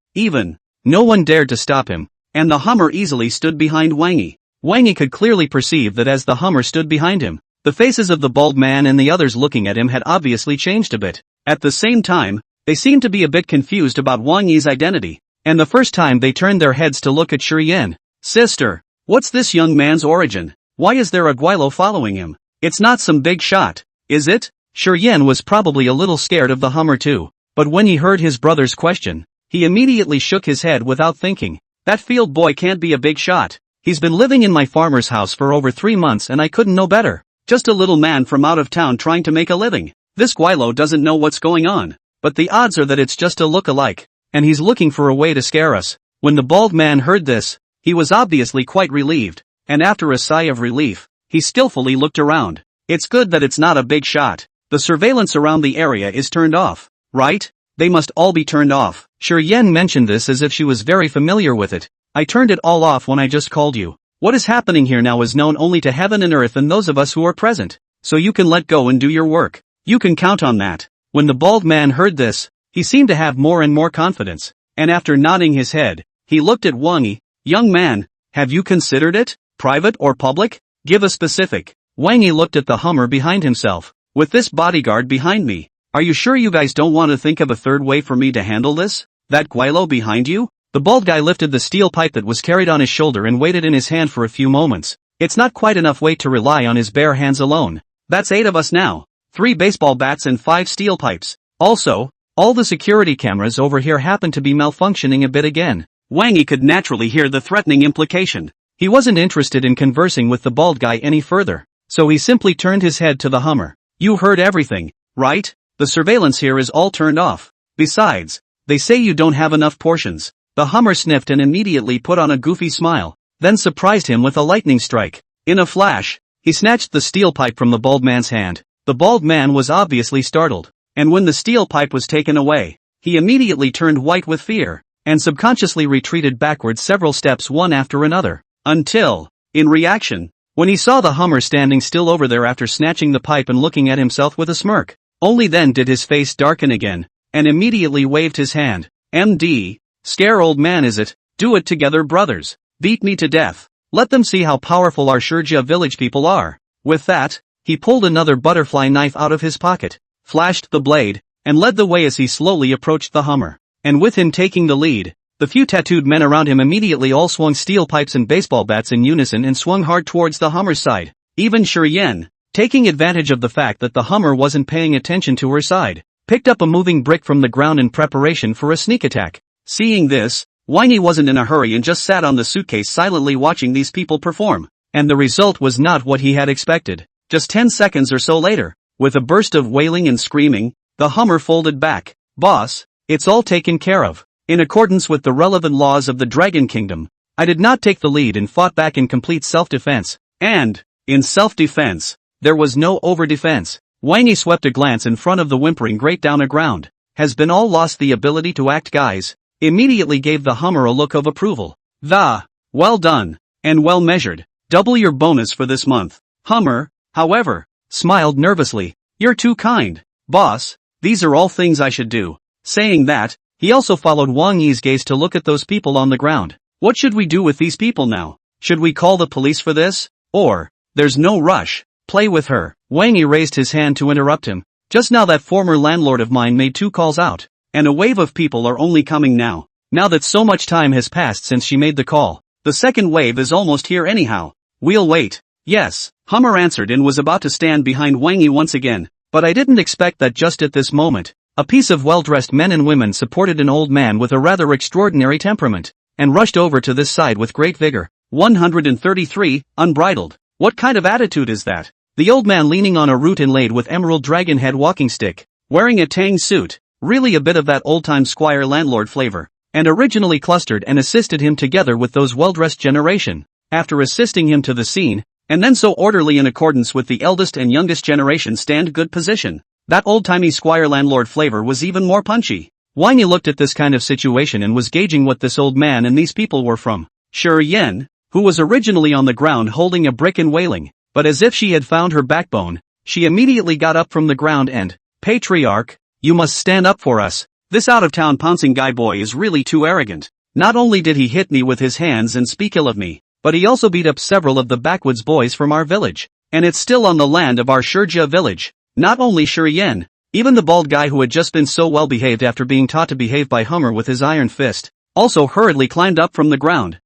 No one dared to stop him, and the Hummer easily stood behind Wang Yi. Wang Yi could clearly perceive that as the Hummer stood behind him, the faces of the bald man and the others looking at him had obviously changed a bit. At the same time, they seemed to be a bit confused about Wang Yi's identity, and the first time they turned their heads to look at Shangri-La. Sister, what's this young man's origin? Why is there a Guilo following him? It's not some big shot, is it? Shangri-La was probably a little scared of the Hummer too, but when he heard his brother's question, he immediately shook his head without thinking. That field boy can't be a big shot. He's been living in my farmer's house for over 3 months and I couldn't know better. Just a little man from out of town trying to make a living. This Guilo doesn't know what's going on, but the odds are that it's just a look-alike, and he's looking for a way to scare us. When the bald man heard this, he was obviously quite relieved, and after a sigh of relief, he skillfully looked around. It's good that it's not a big shot. The surveillance around the area is turned off, right? They must all be turned off. Shangri-La mentioned this as if she was very familiar with it. I turned it all off when I just called you. What is happening here now is known only to heaven and earth and those of us who are present. So you can let go and do your work. You can count on that. When the bald man heard this, he seemed to have more and more confidence, and after nodding his head, he looked at Wang Yi. Young man, have you considered it? Private or public? Give a specific. Wang Yi looked at the Hummer behind himself. With this bodyguard behind me, are you sure you guys don't want to think of a third way for me to handle this? That Guilo behind you? The bald guy lifted the steel pipe that was carried on his shoulder and waited in his hand for a few moments. It's not quite enough weight to rely on his bare hands alone. That's 8 of us now. 3 baseball bats and 5 steel pipes. Also, all the security cameras over here happen to be malfunctioning a bit again. Wang Yi could naturally hear the threatening implication. He wasn't interested in conversing with the bald guy any further, so he simply turned his head to the Hummer. You heard everything, right? The surveillance here is all turned off. Besides, they say you don't have enough portions. The Hummer sniffed and immediately put on a goofy smile, then surprised him with a lightning strike. In a flash, he snatched the steel pipe from the bald man's hand. The bald man was obviously startled, and when the steel pipe was taken away, he immediately turned white with fear, and subconsciously retreated backwards several steps one after another, until, in reaction, when he saw the Hummer standing still over there after snatching the pipe and looking at himself with a smirk. Only then did his face darken again, and immediately waved his hand. MD, scare old man is it? Do it together brothers. Beat me to death. Let them see how powerful our Shurja village people are. With that, he pulled another butterfly knife out of his pocket, flashed the blade, and led the way as he slowly approached the Hummer. And with him taking the lead, the few tattooed men around him immediately all swung steel pipes and baseball bats in unison and swung hard towards the Hummer's side. Even Shangri-La, taking advantage of the fact that the Hummer wasn't paying attention to her side, picked up a moving brick from the ground in preparation for a sneak attack. Seeing this, Wang Yi wasn't in a hurry and just sat on the suitcase silently watching these people perform. And the result was not what he had expected. Just 10 seconds or so later, with a burst of wailing and screaming, the Hummer folded back. Boss, it's all taken care of. In accordance with the relevant laws of the Dragon Kingdom, I did not take the lead and fought back in complete self-defense. And, in self-defense, there was no over-defense. Wang Yi swept a glance in front of the whimpering great downer ground. Has been all lost the ability to act guys? Immediately gave the Hummer a look of approval. Well done, and well measured. Double your bonus for this month. Hummer, however, smiled nervously. You're too kind. Boss, these are all things I should do. Saying that, he also followed Wang Yi's gaze to look at those people on the ground. What should we do with these people now? Should we call the police for this? Or, there's no rush. Play with her. Wang Yi raised his hand to interrupt him. Just now that former landlord of mine made 2 calls out, and a wave of people are only coming now. Now that so much time has passed since she made the call, the second wave is almost here anyhow. We'll wait. Yes, Hummer answered and was about to stand behind Wang Yi once again, but I didn't expect that just at this moment. A piece of well-dressed men and women supported an old man with a rather extraordinary temperament, and rushed over to this side with great vigor. 133, unbridled. What kind of attitude is that? The old man leaning on a root inlaid with emerald dragon head walking stick, wearing a tang suit, really a bit of that old-time squire landlord flavor, and originally clustered and assisted him together with those well-dressed generation, after assisting him to the scene, and then so orderly in accordance with the eldest and youngest generation stand good position. That old-timey squire landlord flavor was even more punchy. Wang Yi looked at this kind of situation and was gauging what this old man and these people were from. Shi Yan, who was originally on the ground holding a brick and wailing, but as if she had found her backbone, she immediately got up from the ground and, "Patriarch, you must stand up for us. This out-of-town pouncing guy boy is really too arrogant. Not only did he hit me with his hands and speak ill of me, but he also beat up several of the backwoods boys from our village. And it's still on the land of our Shurjia village. Not only Shi Yan, even the bald guy who had just been so well behaved after being taught to behave by Hummer with his iron fist, also hurriedly climbed up from the ground.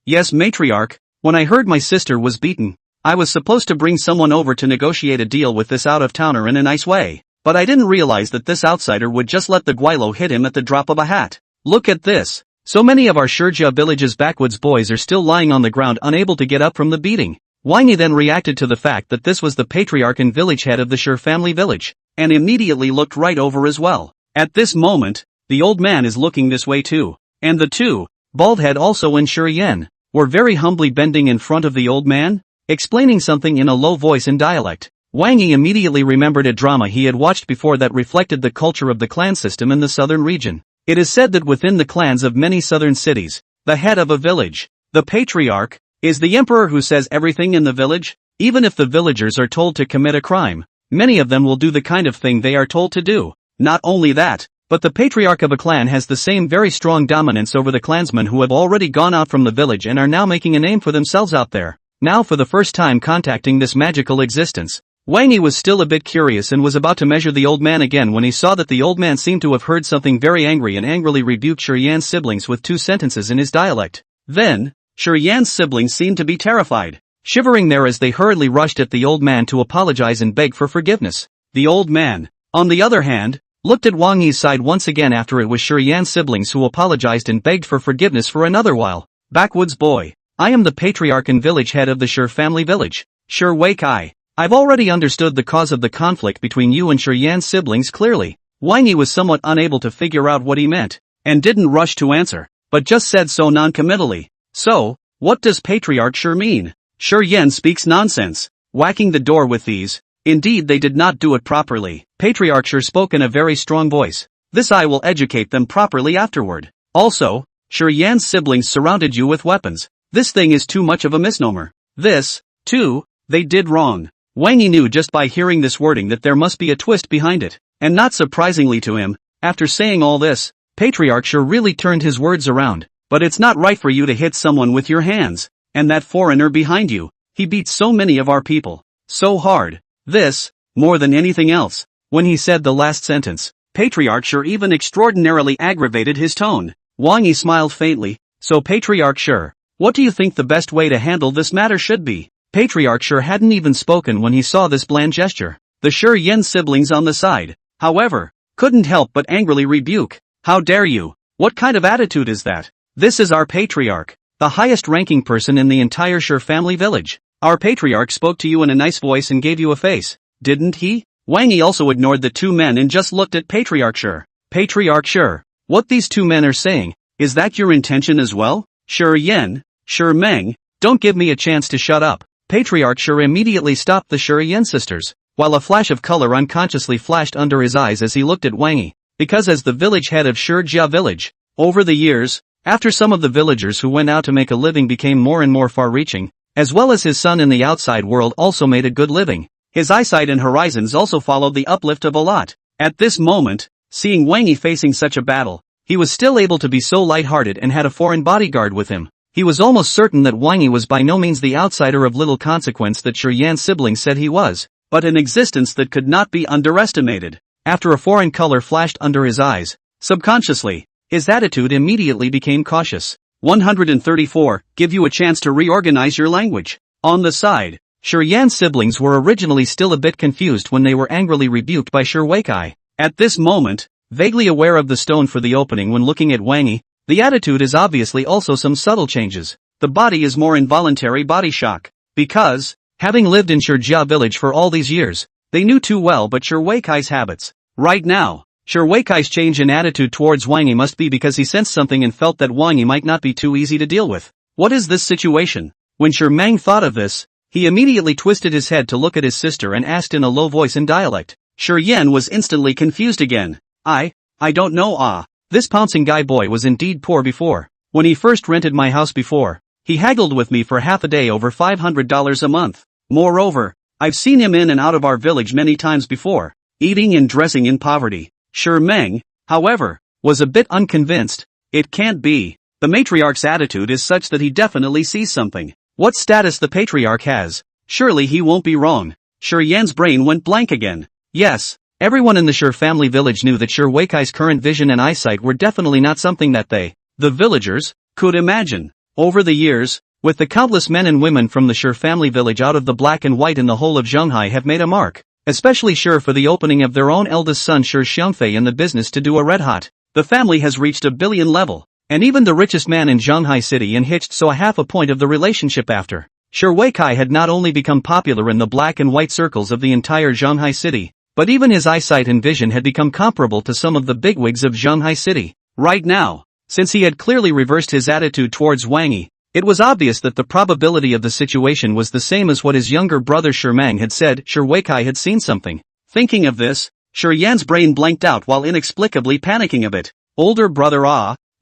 Yes, matriarch, when I heard my sister was beaten, I was supposed to bring someone over to negotiate a deal with this out-of-towner in a nice way, but I didn't realize that this outsider would just let the guilo hit him at the drop of a hat. Look at this. So many of our Shurjia village's backwoods boys are still lying on the ground unable to get up from the beating. Wang Yi then reacted to the fact that this was the patriarch and village head of the Shur family village, and immediately looked right over as well. At this moment, the old man is looking this way too, and the two, bald head also and Shi Yan, were very humbly bending in front of the old man, explaining something in a low voice and dialect. Wang Yi immediately remembered a drama he had watched before that reflected the culture of the clan system in the southern region. It is said that within the clans of many southern cities, the head of a village, the patriarch, is the emperor who says everything in the village. Even if the villagers are told to commit a crime, many of them will do the kind of thing they are told to do. Not only that, but the patriarch of a clan has the same very strong dominance over the clansmen who have already gone out from the village and are now making a name for themselves out there. Now for the first time contacting this magical existence, Wang Yi was still a bit curious and was about to measure the old man again when he saw that the old man seemed to have heard something very angry and angrily rebuked Shi Yan's siblings with 2 sentences in his dialect. Then, Shi Yan's siblings seemed to be terrified, shivering there as they hurriedly rushed at the old man to apologize and beg for forgiveness. The old man, on the other hand, looked at Wang Yi's side once again after it was Shi Yan's siblings who apologized and begged for forgiveness for another while. Backwoods boy, I am the patriarch and village head of the Shi family village, Shi Weikai. I've already understood the cause of the conflict between you and Shi Yan's siblings clearly. Wang Yi was somewhat unable to figure out what he meant, and didn't rush to answer, but just said so non-committally. So, what does patriarch Shi mean? Shi Yan speaks nonsense, whacking the door with these. Indeed they did not do it properly. Patriarch Shi spoke in a very strong voice. This I will educate them properly afterward. Also, Shi Yan's siblings surrounded you with weapons. This thing is too much of a misnomer. This, too, they did wrong. Wang Yi knew just by hearing this wording that there must be a twist behind it, and not surprisingly to him, after saying all this, Patriarch Shi really turned his words around. But it's not right for you to hit someone with your hands, and that foreigner behind you, he beats so many of our people, so hard. This, more than anything else. When he said the last sentence, Patriarch Shi even extraordinarily aggravated his tone. Wang Yi smiled faintly. So Patriarch Shi, what do you think the best way to handle this matter should be? Patriarch Shi hadn't even spoken when he saw this bland gesture. The Shi Yan siblings on the side, however, couldn't help but angrily rebuke. How dare you? What kind of attitude is that? This is our patriarch, the highest ranking person in the entire Shi family village. Our patriarch spoke to you in a nice voice and gave you a face, didn't he? Wang Yi also ignored the 2 men and just looked at Patriarch Shi. Patriarch Shi, what these 2 men are saying, is that your intention as well? Shi Yan, Shi Meng, don't give me a chance to shut up. Patriarch Shi immediately stopped the Shi Yan sisters, while a flash of color unconsciously flashed under his eyes as he looked at Wang Yi, because as the village head of Shurjia village, over the years, after some of the villagers who went out to make a living became more and more far-reaching, as well as his son in the outside world also made a good living, his eyesight and horizons also followed the uplift of a lot. At this moment, seeing Wang Yi facing such a battle, he was still able to be so light-hearted and had a foreign bodyguard with him. He was almost certain that Wang Yi was by no means the outsider of little consequence that Shi Yan's siblings said he was, but an existence that could not be underestimated. After a foreign color flashed under his eyes, subconsciously, his attitude immediately became cautious. 134, give you a chance to reorganize your language. On the side, Shi Yan's siblings were originally still a bit confused when they were angrily rebuked by Shi Weikai. At this moment, vaguely aware of the stone for the opening when looking at Wang Yi, the attitude is obviously also some subtle changes. The body is more involuntary body shock. Because, having lived in Shijia village for all these years, they knew too well but Shi Weikai's habits. Right now, Shi Weikai's change in attitude towards Wang Yi must be because he sensed something and felt that Wang Yi might not be too easy to deal with. What is this situation? When Shi Mang thought of this, he immediately twisted his head to look at his sister and asked in a low voice in dialect. Shi Yan was instantly confused again. I don't know. This pouncing guy boy was indeed poor before. When he first rented my house before, he haggled with me for half a day over $500 a month. Moreover, I've seen him in and out of our village many times before, eating and dressing in poverty. Shi Meng, however, was a bit unconvinced. It can't be. The matriarch's attitude is such that he definitely sees something. What status the patriarch has? Surely he won't be wrong. Shi Yan's brain went blank again. Yes, everyone in the Shi family village knew that Shi Weikai's current vision and eyesight were definitely not something that they, the villagers, could imagine. Over the years, with the countless men and women from the Shi family village out of the black and white in the whole of Zhonghai have made a mark, especially Shi for the opening of their own eldest son Shi Xiangfei in the business to do a red hot. The family has reached a billion level, and even the richest man in Zhonghai city unhitched so a half a point of the relationship after. Shi Weikai had not only become popular in the black and white circles of the entire Zhonghai city, but even his eyesight and vision had become comparable to some of the bigwigs of Zhonghai city. Right now, since he had clearly reversed his attitude towards Wang Yi, it was obvious that the probability of the situation was the same as what his younger brother Shi Mang had said. Shi Weikai had seen something. Thinking of this, Shi Yan's brain blanked out while inexplicably panicking a bit. Older brother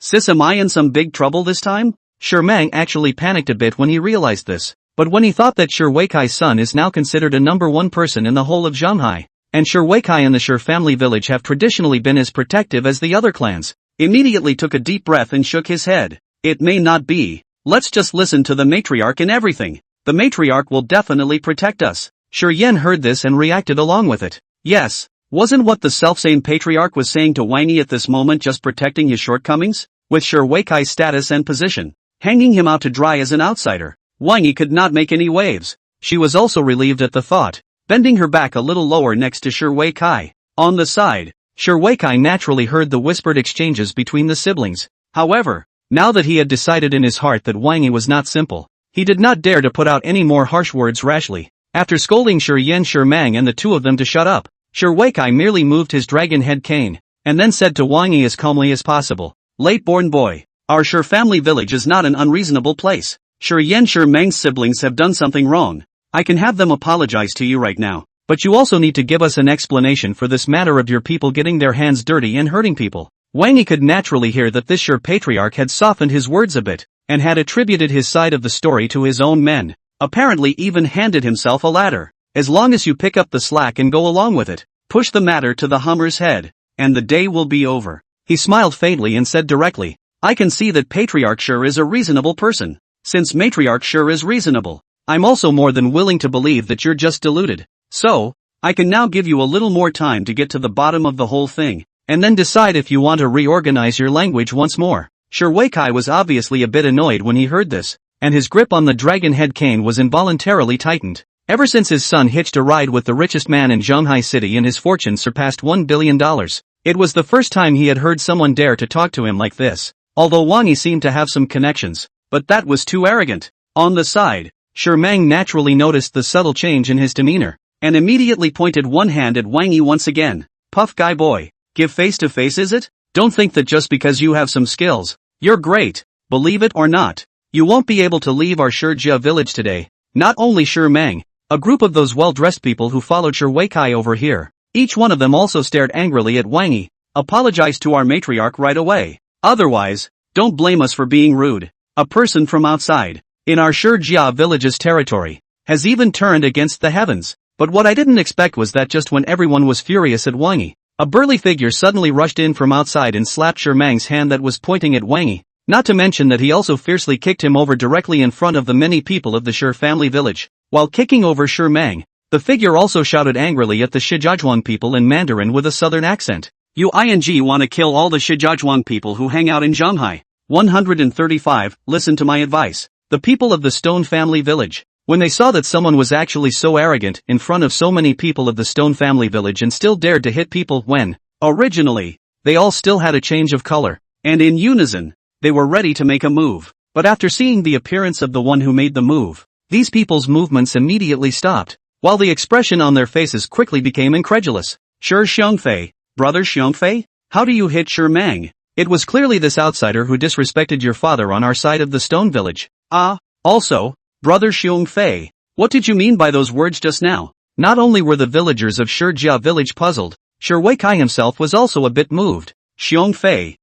sis, am I in some big trouble this time? Shi Mang actually panicked a bit when he realized this, but when he thought that Shi Weikai's son is now considered a number one person in the whole of Zhonghai, and Shi Weikai and the Shi family village have traditionally been as protective as the other clans, immediately took a deep breath and shook his head. It may not be. Let's just listen to the matriarch and everything. The matriarch will definitely protect us. Shi Yan heard this and reacted along with it. Yes, wasn't what the selfsame patriarch was saying to Wang Yi at this moment just protecting his shortcomings? With Shi Weikai's status and position, hanging him out to dry as an outsider, Wang Yi could not make any waves. She was also relieved at the thought, bending her back a little lower next to Shi Weikai. On the side, Shi Weikai naturally heard the whispered exchanges between the siblings. However, now that he had decided in his heart that Wang Yi was not simple, he did not dare to put out any more harsh words rashly. After scolding Shi Yan, Shi Mang and the two of them to shut up, Shi Weikai merely moved his dragon head cane, and then said to Wang Yi as calmly as possible, "Late-born boy, our Shi family village is not an unreasonable place. Shi Yan, Shi Mang's siblings have done something wrong. I can have them apologize to you right now, but you also need to give us an explanation for this matter of your people getting their hands dirty and hurting people." Wang Yi could naturally hear that this Shi patriarch had softened his words a bit, and had attributed his side of the story to his own men, apparently even handed himself a ladder. As long as you pick up the slack and go along with it, push the matter to the Hummer's head, and the day will be over. He smiled faintly and said directly, I can see that Patriarch Shi is a reasonable person. Since Matriarch Shi is reasonable, I'm also more than willing to believe that you're just deluded. So, I can now give you a little more time to get to the bottom of the whole thing, and then decide if you want to reorganize your language once more. Shi Weikai was obviously a bit annoyed when he heard this, and his grip on the dragon head cane was involuntarily tightened. Ever since his son hitched a ride with the richest man in Zhonghai city and his fortune surpassed $1 billion, it was the first time he had heard someone dare to talk to him like this. Although Wang Yi seemed to have some connections, but that was too arrogant. On the side, Shi Mang naturally noticed the subtle change in his demeanor, and immediately pointed one hand at Wang Yi once again. Puff guy boy, give face to face is it? Don't think that just because you have some skills, you're great. Believe it or not, you won't be able to leave our Shijia village today. Not only Shi Mang, a group of those well-dressed people who followed Shi Weikai over here, each one of them also stared angrily at Wang Yi. Apologize to our matriarch right away. Otherwise, don't blame us for being rude. A person from outside, in our Shijia village's territory, has even turned against the heavens. But what I didn't expect was that just when everyone was furious at Wang Yi, a burly figure suddenly rushed in from outside and slapped Shi Mang's hand that was pointing at Wang Yi. Not to mention that he also fiercely kicked him over directly in front of the many people of the Shi family village. While kicking over Shi Mang, the figure also shouted angrily at the Shijiazhuang people in Mandarin with a southern accent. You want to kill all the Shijiazhuang people who hang out in Zhonghai. 135, listen to my advice. The people of the Stone family village, when they saw that someone was actually so arrogant in front of so many people of the Stone family village and still dared to hit people when, Originally, they all still had a change of color, and in unison, they were ready to make a move. But after seeing the appearance of the one who made the move, these people's movements immediately stopped, while the expression on their faces quickly became incredulous. Shi Xiongfei, brother Xiongfei? How do you hit Shi Mang? It was clearly this outsider who disrespected your father on our side of the stone village. Also, brother Xiongfei, what did you mean by those words just now? Not only were the villagers of Shijia village puzzled, Shi Weikai himself was also a bit moved. Xiongfei,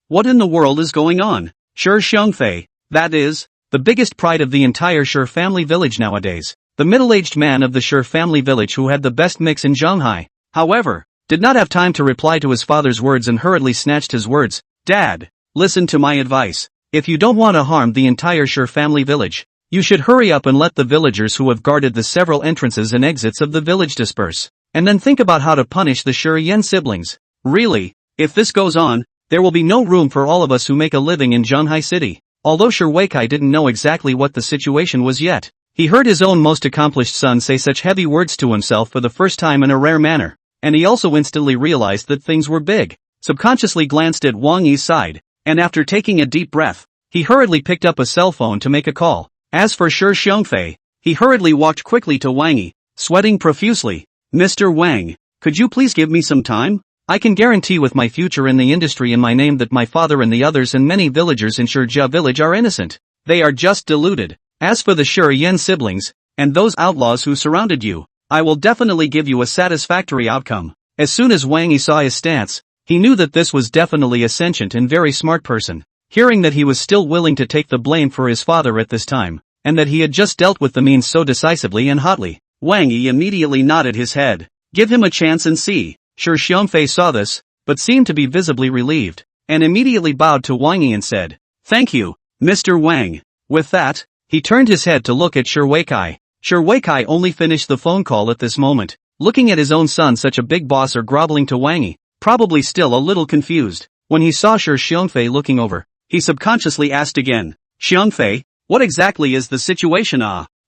what in the world is going on? Shi Xiongfei, that is, the biggest pride of the entire Shi family village nowadays. The middle-aged man of the Shi family village who had the best mix in Shanghai, however, did not have time to reply to his father's words and hurriedly snatched his words. Dad, listen to my advice. If you don't want to harm the entire Shi family village, you should hurry up and let the villagers who have guarded the several entrances and exits of the village disperse, and then think about how to punish the Shi Yan siblings. Really, if this goes on, there will be no room for all of us who make a living in Shanghai City. Although Shi Weikai didn't know exactly what the situation was yet, he heard his own most accomplished son say such heavy words to himself for the first time in a rare manner, and he also instantly realized that things were big. Subconsciously glanced at Wang Yi's side, and after taking a deep breath, he hurriedly picked up a cell phone to make a call. As for Shi Xiongfei, he hurriedly walked quickly to Wang Yi, sweating profusely. Mr. Wang, could you please give me some time? I can guarantee with my future in the industry and my name that my father and the others and many villagers in Shijia village are innocent. They are just deluded. As for the Shi Yan siblings, and those outlaws who surrounded you, I will definitely give you a satisfactory outcome. As soon as Wang Yi saw his stance, he knew that this was definitely a sentient and very smart person. Hearing that he was still willing to take the blame for his father at this time, and that he had just dealt with the means so decisively and hotly, Wang Yi immediately nodded his head. Give him a chance and see. Shi Xiongfei saw this, but seemed to be visibly relieved, and immediately bowed to Wang Yi and said, Thank you, Mr. Wang. With that, he turned his head to look at Shi Weikai. Shi Weikai only finished the phone call at this moment, looking at his own son such a big boss or groveling to Wang Yi, probably still a little confused. When he saw Shi Xiongfei looking over, he subconsciously asked again, Xiongfei, what exactly is the situation?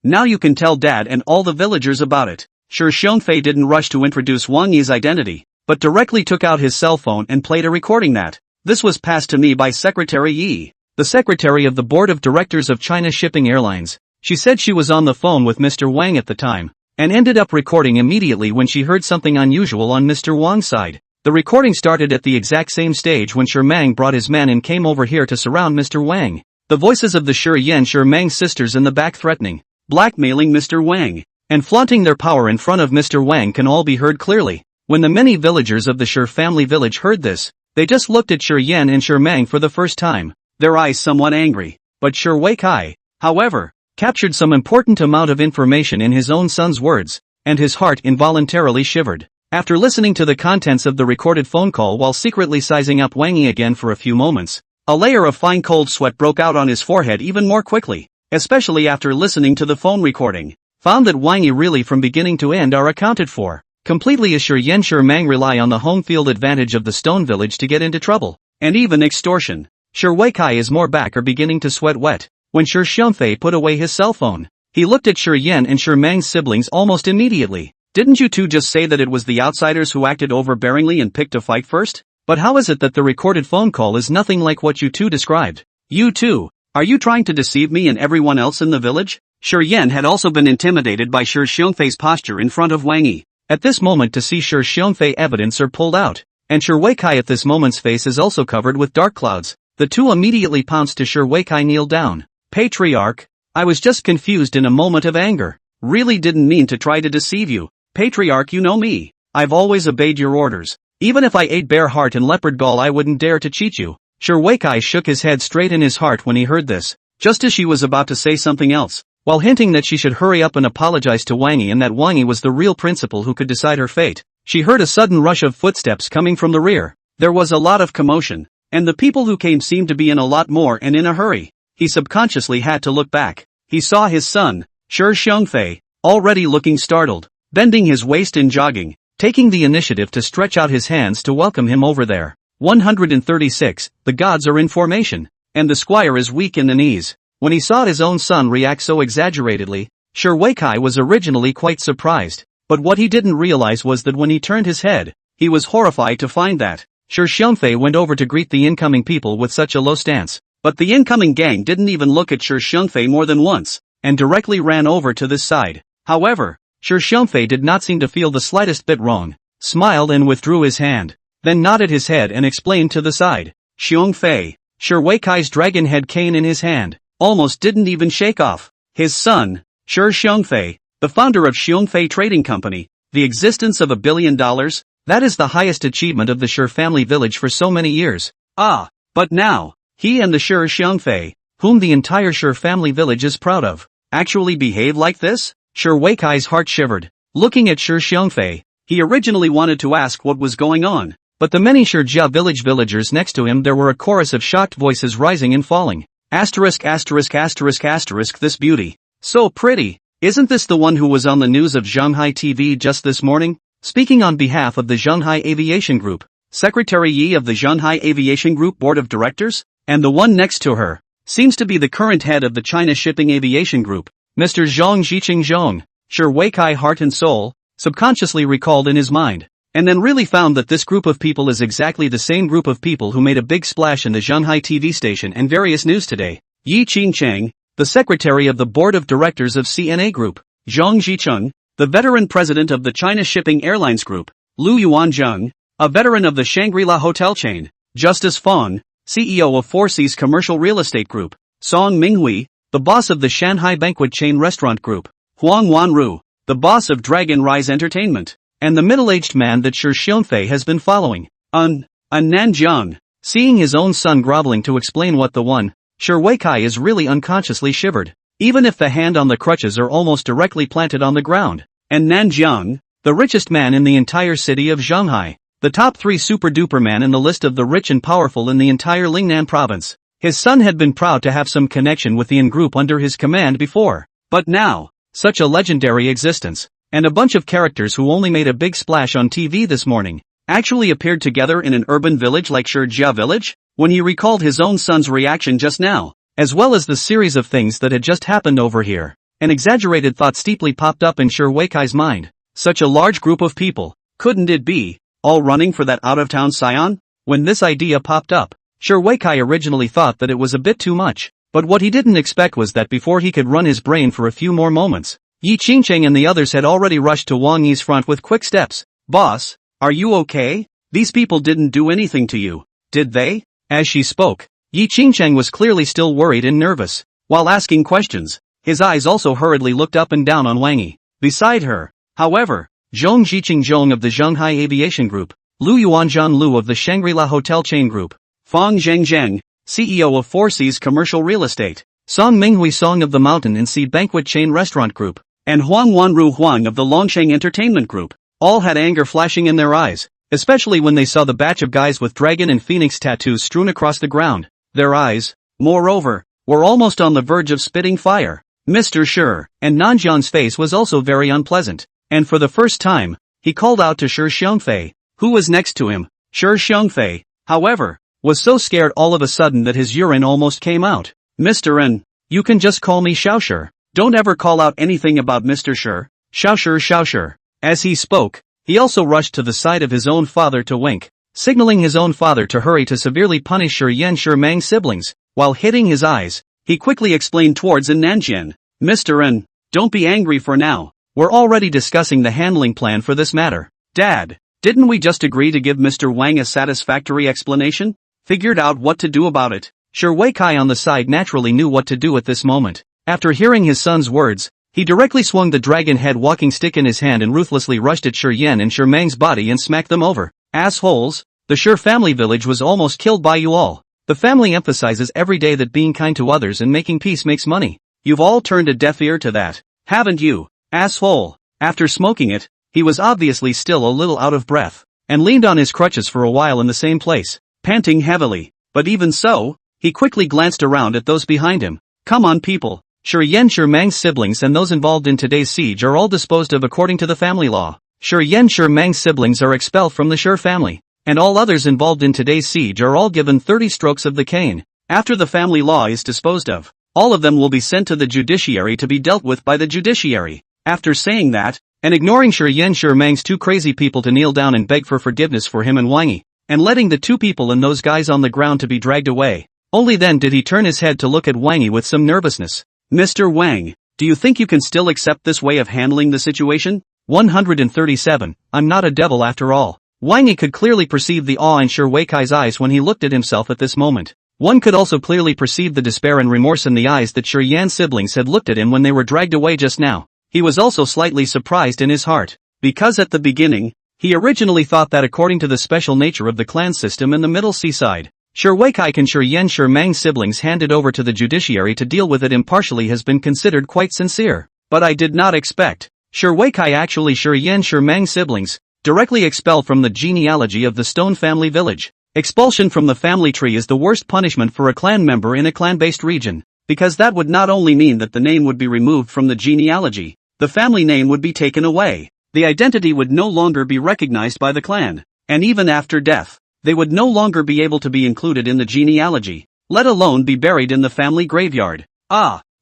Now you can tell Dad and all the villagers about it. Shi Xiongfei didn't rush to introduce Wang Yi's identity, but directly took out his cell phone and played a recording that. This was passed to me by Secretary Yi, the secretary of the board of directors of China Shipping Airlines. She said she was on the phone with Mr. Wang at the time, and ended up recording immediately when she heard something unusual on Mr. Wang's side. The recording started at the exact same stage when Shi Mang brought his men and came over here to surround Mr. Wang. The voices of the Shi Yan Shi Mang sisters in the back threatening, blackmailing Mr. Wang, and flaunting their power in front of Mr. Wang can all be heard clearly. When the many villagers of the Shi family village heard this, they just looked at Shi Yan and Shi Mang for the first time, their eyes somewhat angry. But Shi Weikai, however, captured some important amount of information in his own son's words, and his heart involuntarily shivered. After listening to the contents of the recorded phone call while secretly sizing up Wang Yi again for a few moments, a layer of fine cold sweat broke out on his forehead even more quickly, especially after listening to the phone recording. Found that Wang Yi really from beginning to end are accounted for. Completely as Shi Yan Shi Mang rely on the home field advantage of the stone village to get into trouble, and even extortion. Shi Weikai is more back or beginning to sweat wet. When Shi Xiongfei put away his cell phone, he looked at Shi Yan and Shi Mang's siblings almost immediately. Didn't you two just say that it was the outsiders who acted overbearingly and picked a fight first? But how is it that the recorded phone call is nothing like what you two described? You two, are you trying to deceive me and everyone else in the village? Shi Yan had also been intimidated by Shi Xiongfei's posture in front of Wang Yi. At this moment to see Shi Xiongfei evidence are pulled out, and Shi Weikai at this moment's face is also covered with dark clouds. The two immediately pounced to Shi Weikai kneel down. Patriarch, I was just confused in a moment of anger. Really didn't mean to try to deceive you. Patriarch, you know me. I've always obeyed your orders. Even if I ate bear heart and leopard gall I wouldn't dare to cheat you. Shi Weikai shook his head straight in his heart when he heard this, just as she was about to say something else, while hinting that she should hurry up and apologize to Wang Yi and that Wang Yi was the real principal who could decide her fate. She heard a sudden rush of footsteps coming from the rear. There was a lot of commotion, and the people who came seemed to be in a lot more and in a hurry. He subconsciously had to look back. He saw his son, Shi Xiongfei, already looking startled, bending his waist and jogging, taking the initiative to stretch out his hands to welcome him over there. 136, the gods are in formation, and the squire is weak in the knees. When he saw his own son react so exaggeratedly, Shi Weikai was originally quite surprised, but what he didn't realize was that when he turned his head, He was horrified to find that Shi Xiangfei went over to greet the incoming people with such a low stance. But the incoming gang didn't even look at Shi Xiangfei more than once, and directly ran over to this side. However, Shi Xiangfei did not seem to feel the slightest bit wrong, smiled and withdrew his hand, then nodded his head and explained to the side. Xiangfei, Shi Weikai's dragon head cane in his hand, almost didn't even shake off. His son, Shi Xiangfei, the founder of Xiangfei Trading Company, the existence of $1 billion, that is the highest achievement of the Shi family village for so many years. But now, he and the Shi Xiangfei, whom the entire Shi family village is proud of, actually behave like this? Shi Weikai's heart shivered. Looking at Shi Xiangfei, he originally wanted to ask what was going on, but the many Shijia village villagers next to him there were a chorus of shocked voices rising and falling. Asterisk asterisk asterisk asterisk this beauty. So pretty. Isn't this the one who was on the news of Shanghai TV just this morning? Speaking on behalf of the Shanghai Aviation Group, Secretary Yi of the Shanghai Aviation Group Board of Directors, and the one next to her, seems to be the current head of the China Shipping Aviation Group, Mr. Zhang Ziqing Zhong. Shi Weikai heart and soul, subconsciously recalled in his mind, and then really found that this group of people is exactly the same group of people who made a big splash in the Shanghai TV station and various news today. Yi Qingcheng, the secretary of the board of directors of CNA Group, Zhang Zicheng, the veteran president of the China Shipping Airlines Group, Lu Yuanzheng, a veteran of the Shangri-La Hotel chain, Justice Fong, CEO of Four Seas Commercial Real Estate Group, Song Wenrou, the boss of the Shanghai Banquet Chain Restaurant Group, Wang Wenrou, the boss of Dragon Rise Entertainment, and the middle-aged man that Shi Xiangfei has been following, Nanjiang. Seeing his own son groveling to explain what the one, Shi Weikai is really unconsciously shivered, even if the hand on the crutches are almost directly planted on the ground. And Nanjiang, the richest man in the entire city of Shanghai, the top 3 super-duper man in the list of the rich and powerful in the entire Lingnan province. His son had been proud to have some connection with the group under his command before, but now, such a legendary existence, and a bunch of characters who only made a big splash on TV this morning, actually appeared together in an urban village like Shijia village? When he recalled his own son's reaction just now, as well as the series of things that had just happened over here, an exaggerated thought steeply popped up in Shi Weikai's mind. Such a large group of people, couldn't it be, all running for that out-of-town scion? When this idea popped up, Shi Weikai originally thought that it was a bit too much, but what he didn't expect was that before he could run his brain for a few more moments, Yi Qingcheng and the others had already rushed to Wang Yi's front with quick steps. Boss, are you okay? These people didn't do anything to you, did they? As she spoke, Yi Qingcheng was clearly still worried and nervous. While asking questions, his eyes also hurriedly looked up and down on Wang Yi. Beside her, however, Zhong Ziqing Zhong of the Shanghai Aviation Group, Lu Yuanzhan Lu of the Shangri-La Hotel Chain Group, Fang Zhengzheng, CEO of Four Seas Commercial Real Estate, Song Minghui Song of the Mountain and Sea Banquet Chain Restaurant Group, and Huang Wenrou Huang of the Longsheng Entertainment Group, all had anger flashing in their eyes, especially when they saw the batch of guys with dragon and phoenix tattoos strewn across the ground. Their eyes, moreover, were almost on the verge of spitting fire. Mr. Shi, and Nanjiang's face was also very unpleasant, and for the first time, he called out to Shi Xiangfei, who was next to him. Shi Xiangfei, however, was so scared all of a sudden that his urine almost came out. Mr. N, you can just call me Xiaoshi. Don't ever call out anything about Mr. Shi. Xiaoshi. As he spoke, he also rushed to the side of his own father to wink, signaling his own father to hurry to severely punish Shi Yan Shi Mang's siblings. While hitting his eyes, he quickly explained towards Nanjian, Mr. N, don't be angry for now. We're already discussing the handling plan for this matter. Dad, didn't we just agree to give Mr. Wang a satisfactory explanation? Figured out what to do about it. Shi Weikai on the side naturally knew what to do at this moment. After hearing his son's words, he directly swung the dragon head walking stick in his hand and ruthlessly rushed at Shi Yan and Shi Mang's body and smacked them over. Assholes, the Shi family village was almost killed by you all. The family emphasizes every day that being kind to others and making peace makes money. You've all turned a deaf ear to that, haven't you, asshole? After smoking it, he was obviously still a little out of breath, and leaned on his crutches for a while in the same place, panting heavily. But even so, he quickly glanced around at those behind him. Come on people, Shi Yan Shi Mang's siblings and those involved in today's siege are all disposed of according to the family law. Shi Yan Shi Mang's siblings are expelled from the Shi family, and all others involved in today's siege are all given 30 strokes of the cane. After the family law is disposed of, all of them will be sent to the judiciary to be dealt with by the judiciary. After saying that, and ignoring Shi Mang's two crazy people to kneel down and beg for forgiveness for him and Wang Yi, and letting the two people and those guys on the ground to be dragged away. Only then did he turn his head to look at Wang Yi with some nervousness. Mr. Wang, do you think you can still accept this way of handling the situation? 137, I'm not a devil after all. Wang Yi could clearly perceive the awe in Shi Weikai's eyes when he looked at himself at this moment. One could also clearly perceive the despair and remorse in the eyes that Shi Yan's siblings had looked at him when they were dragged away just now. He was also slightly surprised in his heart, because at the beginning, he originally thought that according to the special nature of the clan system in the Middle Seaside, Shi Weikai and Shi Mang's siblings handed over to the judiciary to deal with it impartially has been considered quite sincere. But I did not expect Shi Weikai actually Shi Mang's siblings directly expelled from the genealogy of the Stone family village. Expulsion from the family tree is the worst punishment for a clan member in a clan-based region, because that would not only mean that the name would be removed from the genealogy, the family name would be taken away, the identity would no longer be recognized by the clan, and even after death, they would no longer be able to be included in the genealogy, let alone be buried in the family graveyard.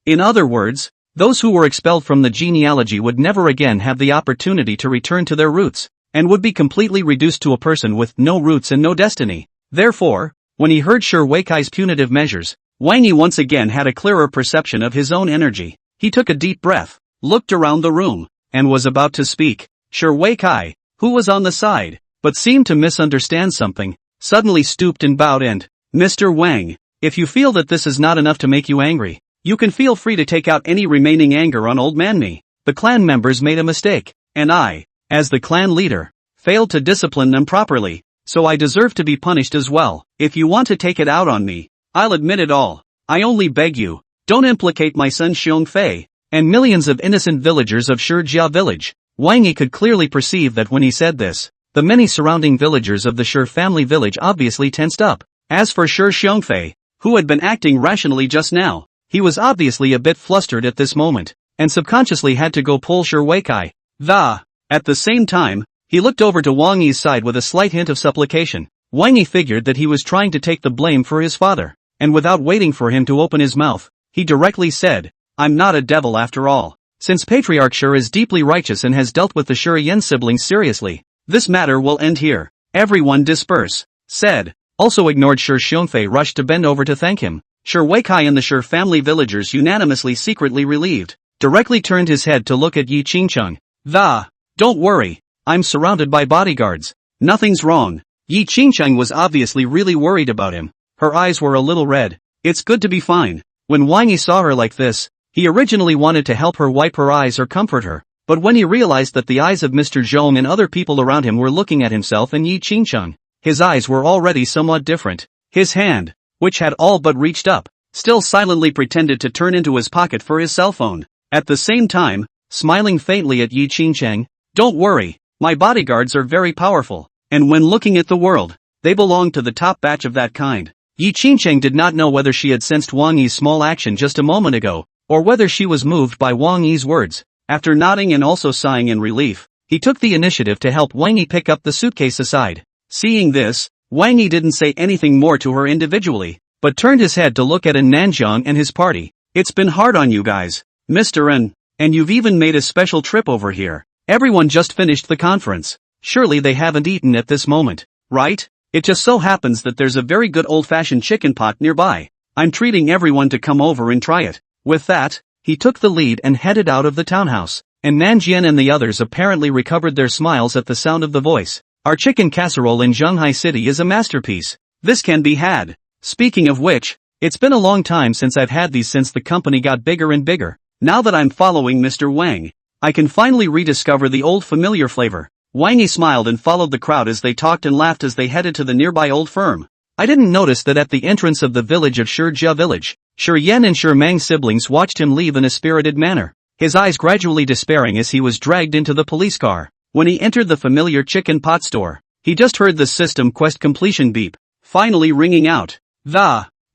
In other words, those who were expelled from the genealogy would never again have the opportunity to return to their roots, and would be completely reduced to a person with no roots and no destiny. Therefore, when he heard Shi Weikai's punitive measures, Wang Yi once again had a clearer perception of his own energy. He took a deep breath, looked around the room, and was about to speak. Shi Weikai, who was on the side, but seemed to misunderstand something, suddenly stooped and bowed and, Mr. Wang, if you feel that this is not enough to make you angry, you can feel free to take out any remaining anger on old man me. The clan members made a mistake, and I, as the clan leader, failed to discipline them properly, so I deserve to be punished as well. If you want to take it out on me, I'll admit it all. I only beg you, don't implicate my son Xiongfei, and millions of innocent villagers of Shijia village. Wang Yi could clearly perceive that when he said this, the many surrounding villagers of the Shi family village obviously tensed up. As for Shi Xiongfei, who had been acting rationally just now, he was obviously a bit flustered at this moment, and subconsciously had to go pull Shi Weikai. At the same time, he looked over to Wang Yi's side with a slight hint of supplication. Wang Yi figured that he was trying to take the blame for his father, and without waiting for him to open his mouth, he directly said, I'm not a devil after all. Since Patriarch Shi is deeply righteous and has dealt with the Shi Yan siblings seriously, this matter will end here. Everyone disperse. Said. Also ignored Shi Xiongfei rushed to bend over to thank him. Shi Weikai and the Shi family villagers unanimously secretly relieved, directly turned his head to look at Yi Qingcheng. Don't worry. I'm surrounded by bodyguards. Nothing's wrong. Yi Qingcheng was obviously really worried about him. Her eyes were a little red. It's good to be fine. When Wang Yi saw her like this, he originally wanted to help her wipe her eyes or comfort her, but when he realized that the eyes of Mr. Zhong and other people around him were looking at himself and Yi Qingcheng, his eyes were already somewhat different. His hand, which had all but reached up, still silently pretended to turn into his pocket for his cell phone. At the same time, smiling faintly at Yi Qingcheng, don't worry, my bodyguards are very powerful, and when looking at the world, they belong to the top batch of that kind. Yi Qingcheng did not know whether she had sensed Wang Yi's small action just a moment ago, or whether she was moved by Wang Yi's words. After nodding and also sighing in relief, he took the initiative to help Wang Yi pick up the suitcase aside. Seeing this, Wang Yi didn't say anything more to her individually, but turned his head to look at An Nanjiang and his party. It's been hard on you guys, Mr. N, and you've even made a special trip over here. Everyone just finished the conference. Surely they haven't eaten at this moment, right? It just so happens that there's a very good old-fashioned chicken pot nearby. I'm treating everyone to come over and try it. With that, he took the lead and headed out of the townhouse, and Nanjian and the others apparently recovered their smiles at the sound of the voice. Our chicken casserole in Zhanghai City is a masterpiece. This can be had. Speaking of which, it's been a long time since I've had these since the company got bigger and bigger. Now that I'm following Mr. Wang, I can finally rediscover the old familiar flavor. Wang Yi smiled and followed the crowd as they talked and laughed as they headed to the nearby old firm. I didn't notice that at the entrance of the village of Shijia village, Shi Yan and Shi Mang's siblings watched him leave in a spirited manner, his eyes gradually despairing as he was dragged into the police car. When he entered the familiar chicken pot store, he just heard the system quest completion beep, finally ringing out.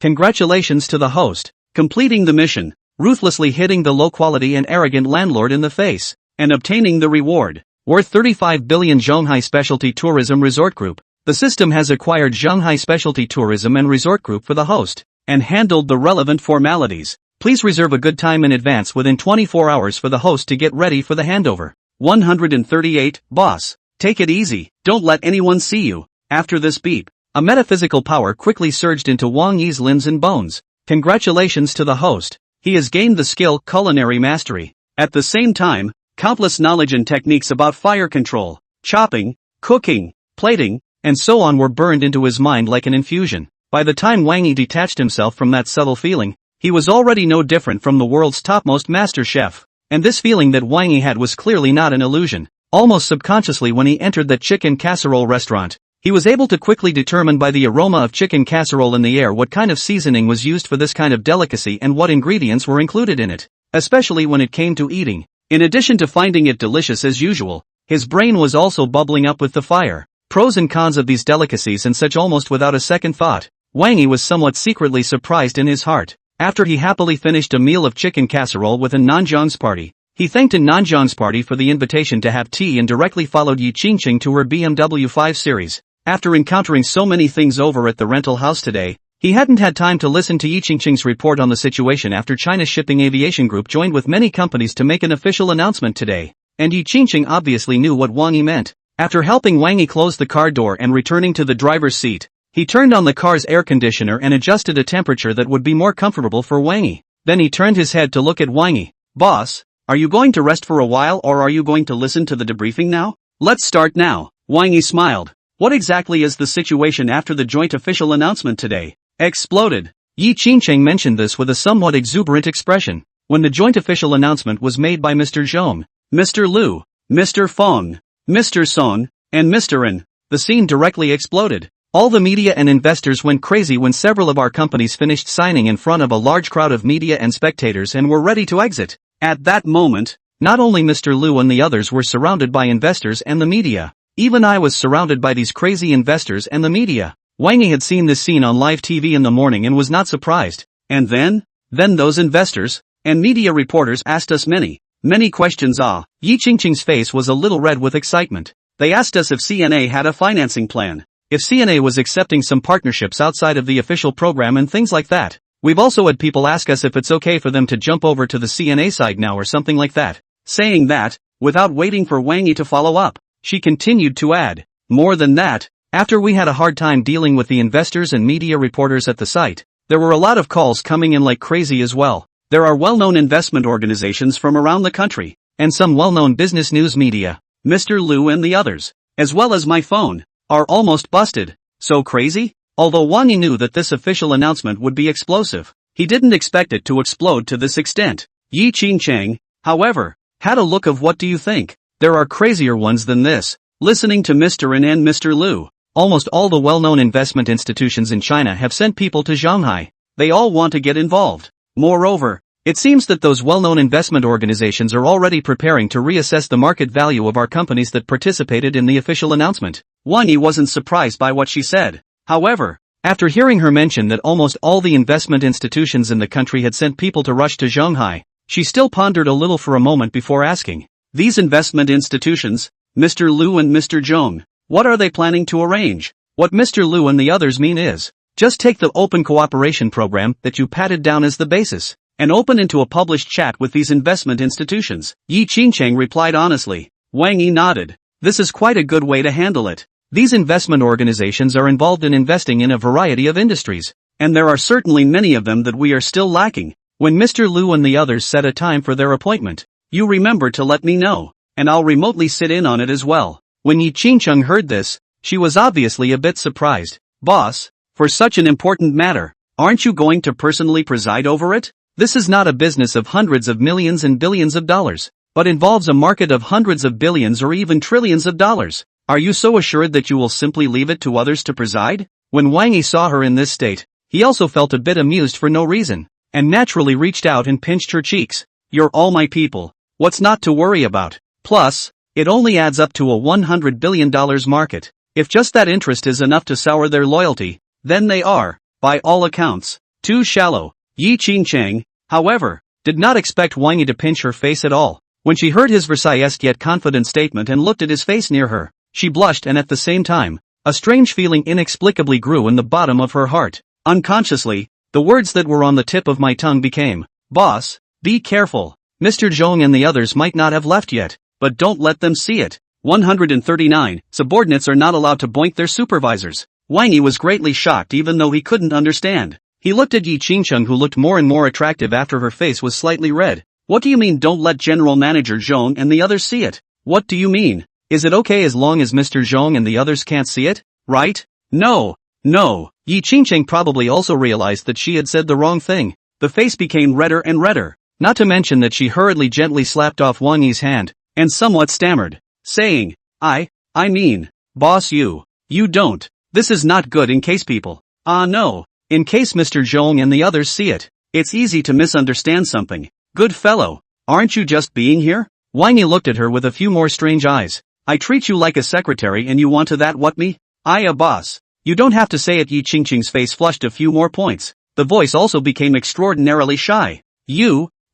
Congratulations to the host, completing the mission, ruthlessly hitting the low-quality and arrogant landlord in the face, and obtaining the reward, worth 35 billion Zhanghai Specialty Tourism Resort Group. The system has acquired Zhanghai Specialty Tourism and Resort Group for the host, and handled the relevant formalities. Please reserve a good time in advance within 24 hours for the host to get ready for the handover. 138, Boss, take it easy, don't let anyone see you. After this beep, a metaphysical power quickly surged into Wang Yi's limbs and bones. Congratulations to the host, he has gained the skill culinary mastery. At the same time, countless knowledge and techniques about fire control, chopping, cooking, plating, and so on were burned into his mind like an infusion. By the time Wang Yi detached himself from that subtle feeling, he was already no different from the world's topmost master chef. And this feeling that Wang Yi had was clearly not an illusion. Almost subconsciously when he entered the chicken casserole restaurant, he was able to quickly determine by the aroma of chicken casserole in the air what kind of seasoning was used for this kind of delicacy and what ingredients were included in it, especially when it came to eating. In addition to finding it delicious as usual, his brain was also bubbling up with the fire. Pros and cons of these delicacies and such almost without a second thought. Wang Yi was somewhat secretly surprised in his heart. After he happily finished a meal of chicken casserole with a Nanjiang's party, he thanked Nanjiang's party for the invitation to have tea and directly followed Yi Qingqing to her BMW 5 Series. After encountering so many things over at the rental house today, he hadn't had time to listen to Yi Qingqing's report on the situation after China's shipping aviation group joined with many companies to make an official announcement today. And Yi Qingqing obviously knew what Wang Yi meant. After helping Wang Yi close the car door and returning to the driver's seat, he turned on the car's air conditioner and adjusted a temperature that would be more comfortable for Wang Yi. Then he turned his head to look at Wang Yi. Boss, are you going to rest for a while or are you going to listen to the debriefing now? Let's start now. Wang Yi smiled. What exactly is the situation after the joint official announcement today? Exploded. Yi Qingqing mentioned this with a somewhat exuberant expression. When the joint official announcement was made by Mr. Zhong, Mr. Liu, Mr. Feng, Mr. Song, and Mr. An, the scene directly exploded. All the media and investors went crazy when several of our companies finished signing in front of a large crowd of media and spectators and were ready to exit. At that moment, not only Mr. Liu and the others were surrounded by investors and the media, even I was surrounded by these crazy investors and the media. Wang Yi had seen this scene on live TV in the morning and was not surprised. And then those investors and media reporters asked us many questions. Yi Qingqing's face was a little red with excitement. They asked us if CNA had a financing plan, if CNA was accepting some partnerships outside of the official program and things like that. We've also had people ask us if it's okay for them to jump over to the CNA side now or something like that. Saying that, without waiting for Wang Yi to follow up, she continued to add, more than that, after we had a hard time dealing with the investors and media reporters at the site, there were a lot of calls coming in like crazy as well. There are well-known investment organizations from around the country, and some well-known business news media, Mr. Liu and the others, as well as my phone, are almost busted. So crazy? Although Wang Yi knew that this official announcement would be explosive, he didn't expect it to explode to this extent. Yi Qingqing, however, had a look of what do you think? There are crazier ones than this. Listening to Mr. An and Mr. Liu, almost all the well-known investment institutions in China have sent people to Shanghai. They all want to get involved. Moreover, it seems that those well-known investment organizations are already preparing to reassess the market value of our companies that participated in the official announcement. Wang Yi wasn't surprised by what she said. However, after hearing her mention that almost all the investment institutions in the country had sent people to rush to Shanghai, she still pondered a little for a moment before asking, these investment institutions, Mr. Liu and Mr. Zhong, what are they planning to arrange? What Mr. Liu and the others mean is, just take the open cooperation program that you patted down as the basis, and open into a published chat with these investment institutions. Yi Qingqing replied honestly. Wang Yi nodded. This is quite a good way to handle it. These investment organizations are involved in investing in a variety of industries, and there are certainly many of them that we are still lacking. When Mr. Liu and the others set a time for their appointment, you remember to let me know, and I'll remotely sit in on it as well. When Yi Qingqing heard this, she was obviously a bit surprised. Boss, for such an important matter, aren't you going to personally preside over it? This is not a business of hundreds of millions and billions of dollars, but involves a market of hundreds of billions or even trillions of dollars. Are you so assured that you will simply leave it to others to preside? When Wang Yi saw her in this state, he also felt a bit amused for no reason, and naturally reached out and pinched her cheeks. You're all my people. What's not to worry about? Plus, it only adds up to a $100 billion market. If just that interest is enough to sour their loyalty, then they are, by all accounts, too shallow. Yi Qingqing, however, did not expect Wang Yi to pinch her face at all. When she heard his Versailles-esque yet confident statement and looked at his face near her, she blushed and at the same time, a strange feeling inexplicably grew in the bottom of her heart. Unconsciously, the words that were on the tip of my tongue became, Boss, be careful. Mr. Zhong and the others might not have left yet, but don't let them see it. 139. Subordinates are not allowed to boink their supervisors. Wang Yi was greatly shocked even though he couldn't understand. He looked at Yi Qingcheng, who looked more and more attractive after her face was slightly red. What do you mean don't let General Manager Zhong and the others see it? What do you mean? Is it okay as long as Mr. Zhong and the others can't see it? Right? No. Yi Qingcheng probably also realized that she had said the wrong thing. The face became redder and redder. Not to mention that she hurriedly gently slapped off Wang Yi's hand, and somewhat stammered, saying, I mean, boss you don't. This is not good in case people. No. In case Mr. Zhong and the others see it. It's easy to misunderstand something. Good fellow. Aren't you just being here? Wang Yi looked at her with a few more strange eyes. I treat you like a secretary and you want to that what me? A boss. You don't have to say it. Yi Qingcheng's face flushed a few more points. The voice also became extraordinarily shy.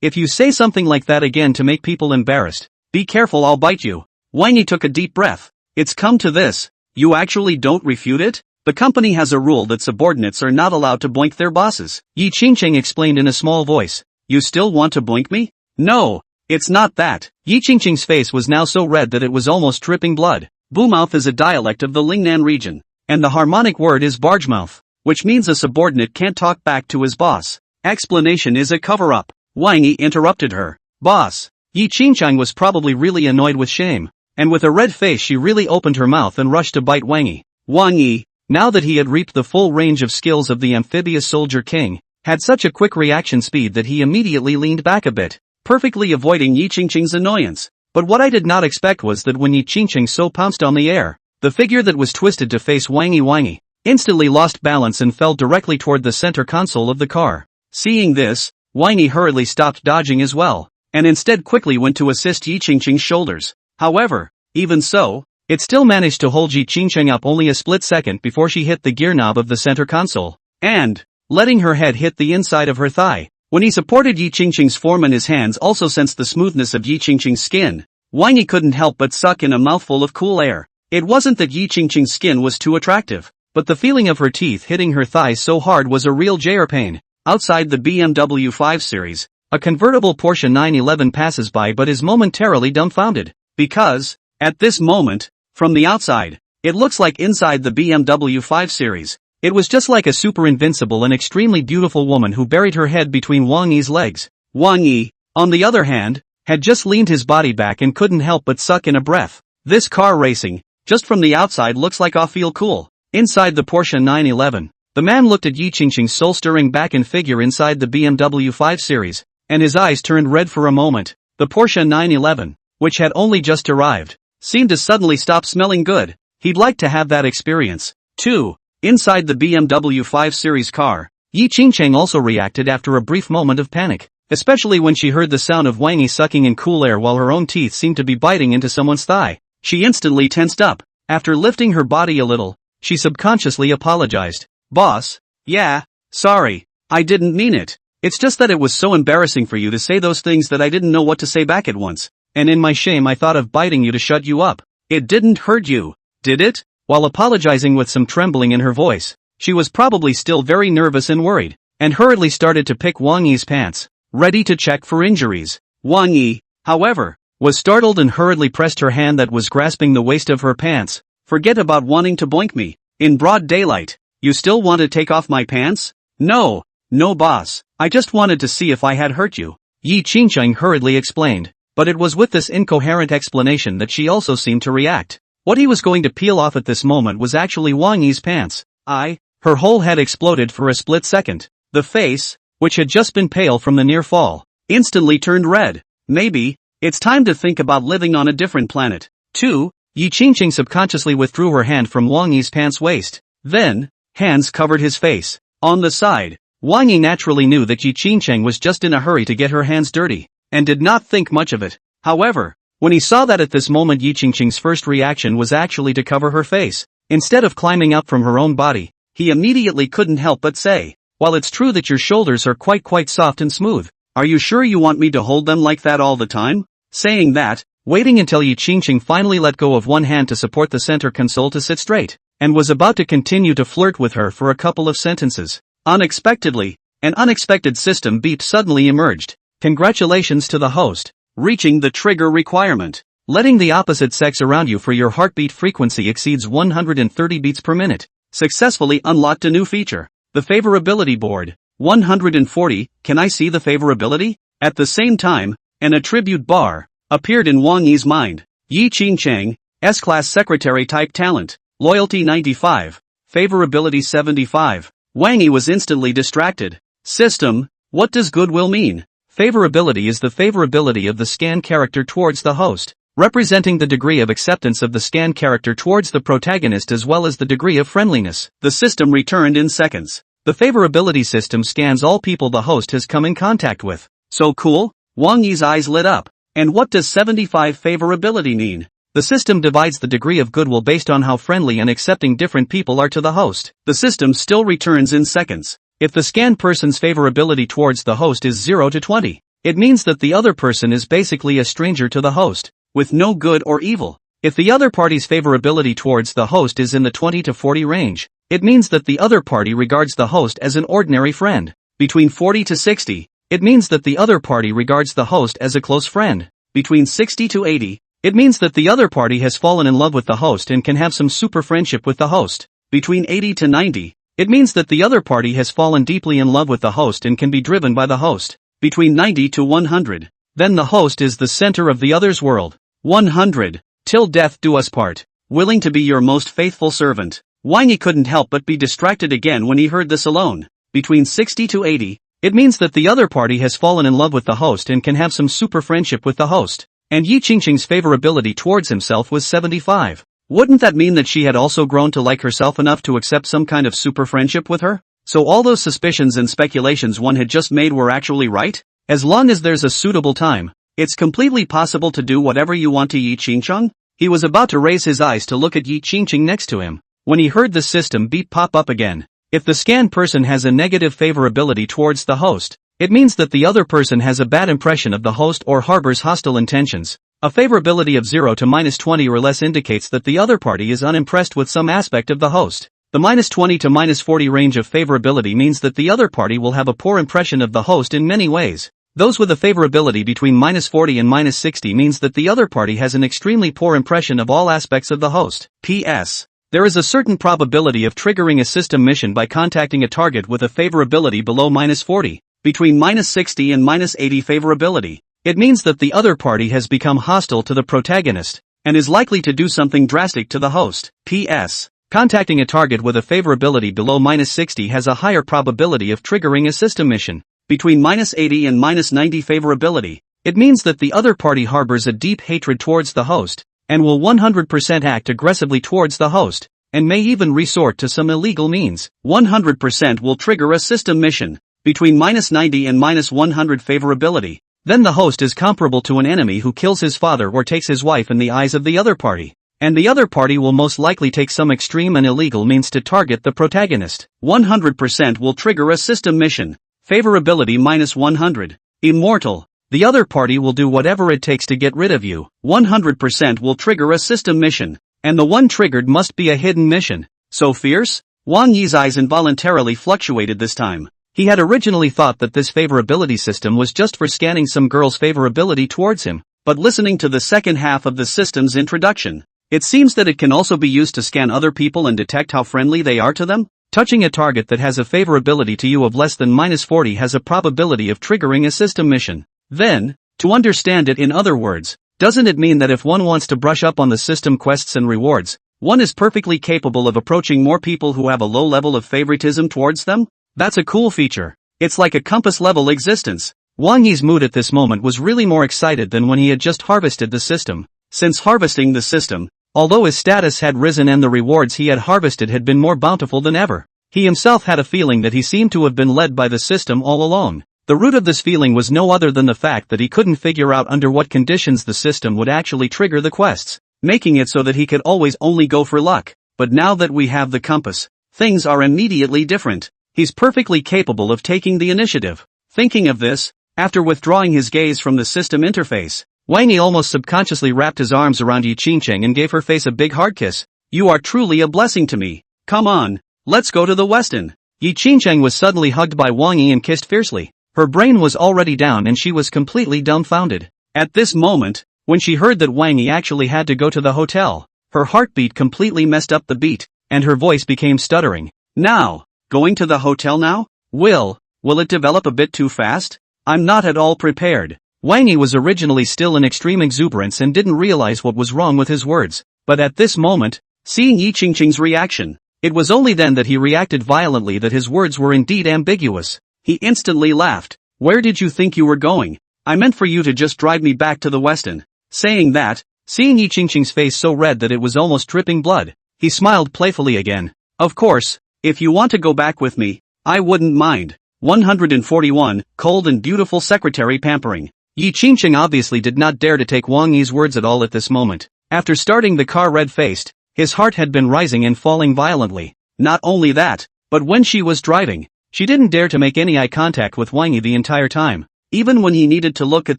If you say something like that again to make people embarrassed, be careful, I'll bite you. Wang Yi took a deep breath. It's come to this. You actually don't refute it? The company has a rule that subordinates are not allowed to boink their bosses. Yi Qingcheng explained in a small voice. You still want to boink me? No, it's not that. Yi Qingcheng's face was now so red that it was almost dripping blood. Boomouth is a dialect of the Lingnan region, and the harmonic word is bargemouth, which means a subordinate can't talk back to his boss. Explanation is a cover-up. Wang Yi interrupted her. Boss. Yi Qingcheng was probably really annoyed with shame, and with a red face she really opened her mouth and rushed to bite Wang Yi. Wang Yi, now that he had reaped the full range of skills of the amphibious soldier king, had such a quick reaction speed that he immediately leaned back a bit, perfectly avoiding Yi Qingcheng's annoyance. But what I did not expect was that when Yi Qingcheng so pounced on the air, the figure that was twisted to face Wang Yi instantly lost balance and fell directly toward the center console of the car. Seeing this, Wang Yi hurriedly stopped dodging as well, and instead quickly went to assist Yi Qingcheng's shoulders. However, even so, it still managed to hold Yi Qingcheng up only a split second before she hit the gear knob of the center console, and, letting her head hit the inside of her thigh. When he supported Yi Qingcheng's form and his hands also sensed the smoothness of Yi Qingcheng's skin, Wang Yi couldn't help but suck in a mouthful of cool air. It wasn't that Yi Qingcheng's skin was too attractive, but the feeling of her teeth hitting her thighs so hard was a real jar pain. Outside the BMW 5 Series, a convertible Porsche 911 passes by but is momentarily dumbfounded, because, at this moment, from the outside, it looks like inside the BMW 5 Series. It was just like a super invincible and extremely beautiful woman who buried her head between Wang Yi's legs. Wang Yi, on the other hand, had just leaned his body back and couldn't help but suck in a breath. This car racing, just from the outside, looks like I feel cool. Inside the Porsche 911, the man looked at Yi Qingcheng's soul-stirring back and figure inside the BMW 5 Series, and his eyes turned red for a moment. The Porsche 911, which had only just arrived, seemed to suddenly stop smelling good. He'd like to have that experience, too. Inside the BMW 5 Series car, Yi Qingcheng also reacted after a brief moment of panic, especially when she heard the sound of Wang Yi sucking in cool air while her own teeth seemed to be biting into someone's thigh. She instantly tensed up. After lifting her body a little, she subconsciously apologized. Boss, yeah, sorry, I didn't mean it. It's just that it was so embarrassing for you to say those things that I didn't know what to say back at once, and in my shame I thought of biting you to shut you up. It didn't hurt you, did it? While apologizing with some trembling in her voice, she was probably still very nervous and worried, and hurriedly started to pick Wang Yi's pants, ready to check for injuries. Wang Yi, however, was startled and hurriedly pressed her hand that was grasping the waist of her pants. Forget about wanting to boink me. In broad daylight, you still want to take off my pants? No, boss, I just wanted to see if I had hurt you, Yi Qingcheng hurriedly explained, but it was with this incoherent explanation that she also seemed to react. What he was going to peel off at this moment was actually Wang Yi's pants. Her whole head exploded for a split second. The face, which had just been pale from the near fall, instantly turned red. Maybe, it's time to think about living on a different planet. 2. Yi Qingcheng subconsciously withdrew her hand from Wang Yi's pants waist. Then, hands covered his face. On the side, Wang Yi naturally knew that Yi Qingcheng was just in a hurry to get her hands dirty, and did not think much of it. However, when he saw that at this moment Yi Qingcheng's first reaction was actually to cover her face, instead of climbing up from her own body, he immediately couldn't help but say, while it's true that your shoulders are quite soft and smooth, are you sure you want me to hold them like that all the time? Saying that, waiting until Yi Qingcheng finally let go of one hand to support the center console to sit straight, and was about to continue to flirt with her for a couple of sentences. Unexpectedly, an unexpected system beep suddenly emerged. Congratulations to the host, reaching the trigger requirement. Letting the opposite sex around you for your heartbeat frequency exceeds 130 beats per minute. Successfully unlocked a new feature. The favorability board. 140, can I see the favorability? At the same time, an attribute bar appeared in Wang Yi's mind. Yi Qingchang, S-class secretary type talent. Loyalty 95. Favorability 75. Wang Yi was instantly distracted. System, what does goodwill mean? Favorability is the favorability of the scan character towards the host, representing the degree of acceptance of the scan character towards the protagonist as well as the degree of friendliness. The system returned in seconds. The favorability system scans all people the host has come in contact with. So cool? Wang Yi's eyes lit up. And what does 75 favorability mean? The system divides the degree of goodwill based on how friendly and accepting different people are to the host. The system still returns in seconds. If the scanned person's favorability towards the host is 0 to 20, it means that the other person is basically a stranger to the host, with no good or evil. If the other party's favorability towards the host is in the 20 to 40 range, it means that the other party regards the host as an ordinary friend. Between 40 to 60, it means that the other party regards the host as a close friend. Between 60 to 80, it means that the other party has fallen in love with the host and can have some super friendship with the host. Between 80 to 90, it means that the other party has fallen deeply in love with the host and can be driven by the host. Between 90 to 100, then the host is the center of the other's world. 100. Till death do us part. Willing to be your most faithful servant. Wang Yi couldn't help but be distracted again when he heard this alone. Between 60 to 80, it means that the other party has fallen in love with the host and can have some super friendship with the host. And Yi Qingqing's favorability towards himself was 75. Wouldn't that mean that she had also grown to like herself enough to accept some kind of super friendship with her? So all those suspicions and speculations one had just made were actually right? As long as there's a suitable time, it's completely possible to do whatever you want to Yi Qingqing? He was about to raise his eyes to look at Yi Qingqing next to him, when he heard the system beep pop up again. If the scanned person has a negative favorability towards the host, it means that the other person has a bad impression of the host or harbors hostile intentions. A favorability of 0 to -20 or less indicates that the other party is unimpressed with some aspect of the host. The -20 to -40 range of favorability means that the other party will have a poor impression of the host in many ways. Those with a favorability between -40 and -60 means that the other party has an extremely poor impression of all aspects of the host. P.S. There is a certain probability of triggering a system mission by contacting a target with a favorability below -40. Between -60 and -80 favorability, it means that the other party has become hostile to the protagonist, and is likely to do something drastic to the host. P.S. Contacting a target with a favorability below -60 has a higher probability of triggering a system mission. Between -80 and -90 favorability, it means that the other party harbors a deep hatred towards the host, and will 100% act aggressively towards the host, and may even resort to some illegal means. 100% will trigger a system mission. Between -90 and -100 favorability, then the host is comparable to an enemy who kills his father or takes his wife in the eyes of the other party. And the other party will most likely take some extreme and illegal means to target the protagonist. 100% will trigger a system mission. Favorability -100. Immortal. The other party will do whatever it takes to get rid of you. 100% will trigger a system mission. And the one triggered must be a hidden mission. So fierce? Wang Yi's eyes involuntarily fluctuated this time. He had originally thought that this favorability system was just for scanning some girl's favorability towards him, but listening to the second half of the system's introduction, it seems that it can also be used to scan other people and detect how friendly they are to them. Touching a target that has a favorability to you of less than -40 has a probability of triggering a system mission. Then, to understand it in other words, doesn't it mean that if one wants to brush up on the system quests and rewards, one is perfectly capable of approaching more people who have a low level of favoritism towards them? That's a cool feature. It's like a compass-level existence. Wang Yi's mood at this moment was really more excited than when he had just harvested the system. Since harvesting the system, although his status had risen and the rewards he had harvested had been more bountiful than ever, he himself had a feeling that he seemed to have been led by the system all along. The root of this feeling was no other than the fact that he couldn't figure out under what conditions the system would actually trigger the quests, making it so that he could always only go for luck. But now that we have the compass, things are immediately different. He's perfectly capable of taking the initiative. Thinking of this, after withdrawing his gaze from the system interface, Wang Yi almost subconsciously wrapped his arms around Yi Qingcheng and gave her face a big hard kiss. You are truly a blessing to me. Come on, let's go to the Westin. Yi Qingcheng was suddenly hugged by Wang Yi and kissed fiercely. Her brain was already down and she was completely dumbfounded. At this moment, When she heard that Wang Yi actually had to go to the hotel, her heartbeat completely messed up the beat, and her voice became stuttering. Now, going to the hotel now? Will it develop a bit too fast? I'm not at all prepared. Wang Yi was originally still in extreme exuberance and didn't realize what was wrong with his words, but at this moment, seeing Yi Qingqing's reaction, it was only then that he reacted violently that his words were indeed ambiguous. He instantly laughed. Where did you think you were going? I meant for you to just drive me back to the Westin. Saying that, seeing Yi Qingqing's face so red that it was almost dripping blood, he smiled playfully again. Of course, if you want to go back with me, I wouldn't mind. 141, cold and beautiful secretary pampering. Yi Qingqing obviously did not dare to take Wang Yi's words at all at this moment. After starting the car red-faced, his heart had been rising and falling violently. Not only that, but when she was driving, she didn't dare to make any eye contact with Wang Yi the entire time. Even when he needed to look at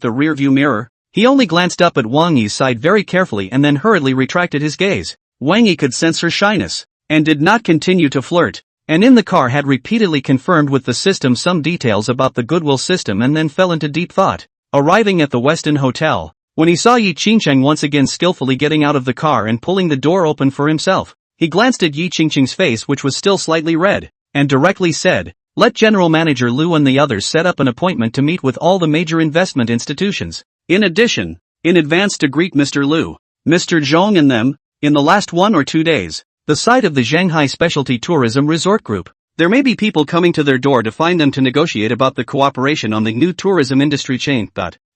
the rearview mirror, he only glanced up at Wang Yi's side very carefully and then hurriedly retracted his gaze. Wang Yi could sense her shyness, and did not continue to flirt, and in the car had repeatedly confirmed with the system some details about the goodwill system and then fell into deep thought. Arriving at the Westin Hotel, when he saw Yi Qingqing once again skillfully getting out of the car and pulling the door open for himself, he glanced at Yi Qingqing's face which was still slightly red, and directly said, "Let General Manager Liu and the others set up an appointment to meet with all the major investment institutions. In addition, in advance to greet Mr. Liu, Mr. Zhong and them, in the last 1 or 2 days, the site of the Shanghai Specialty Tourism Resort Group. There may be people coming to their door to find them to negotiate about the cooperation on the new tourism industry chain.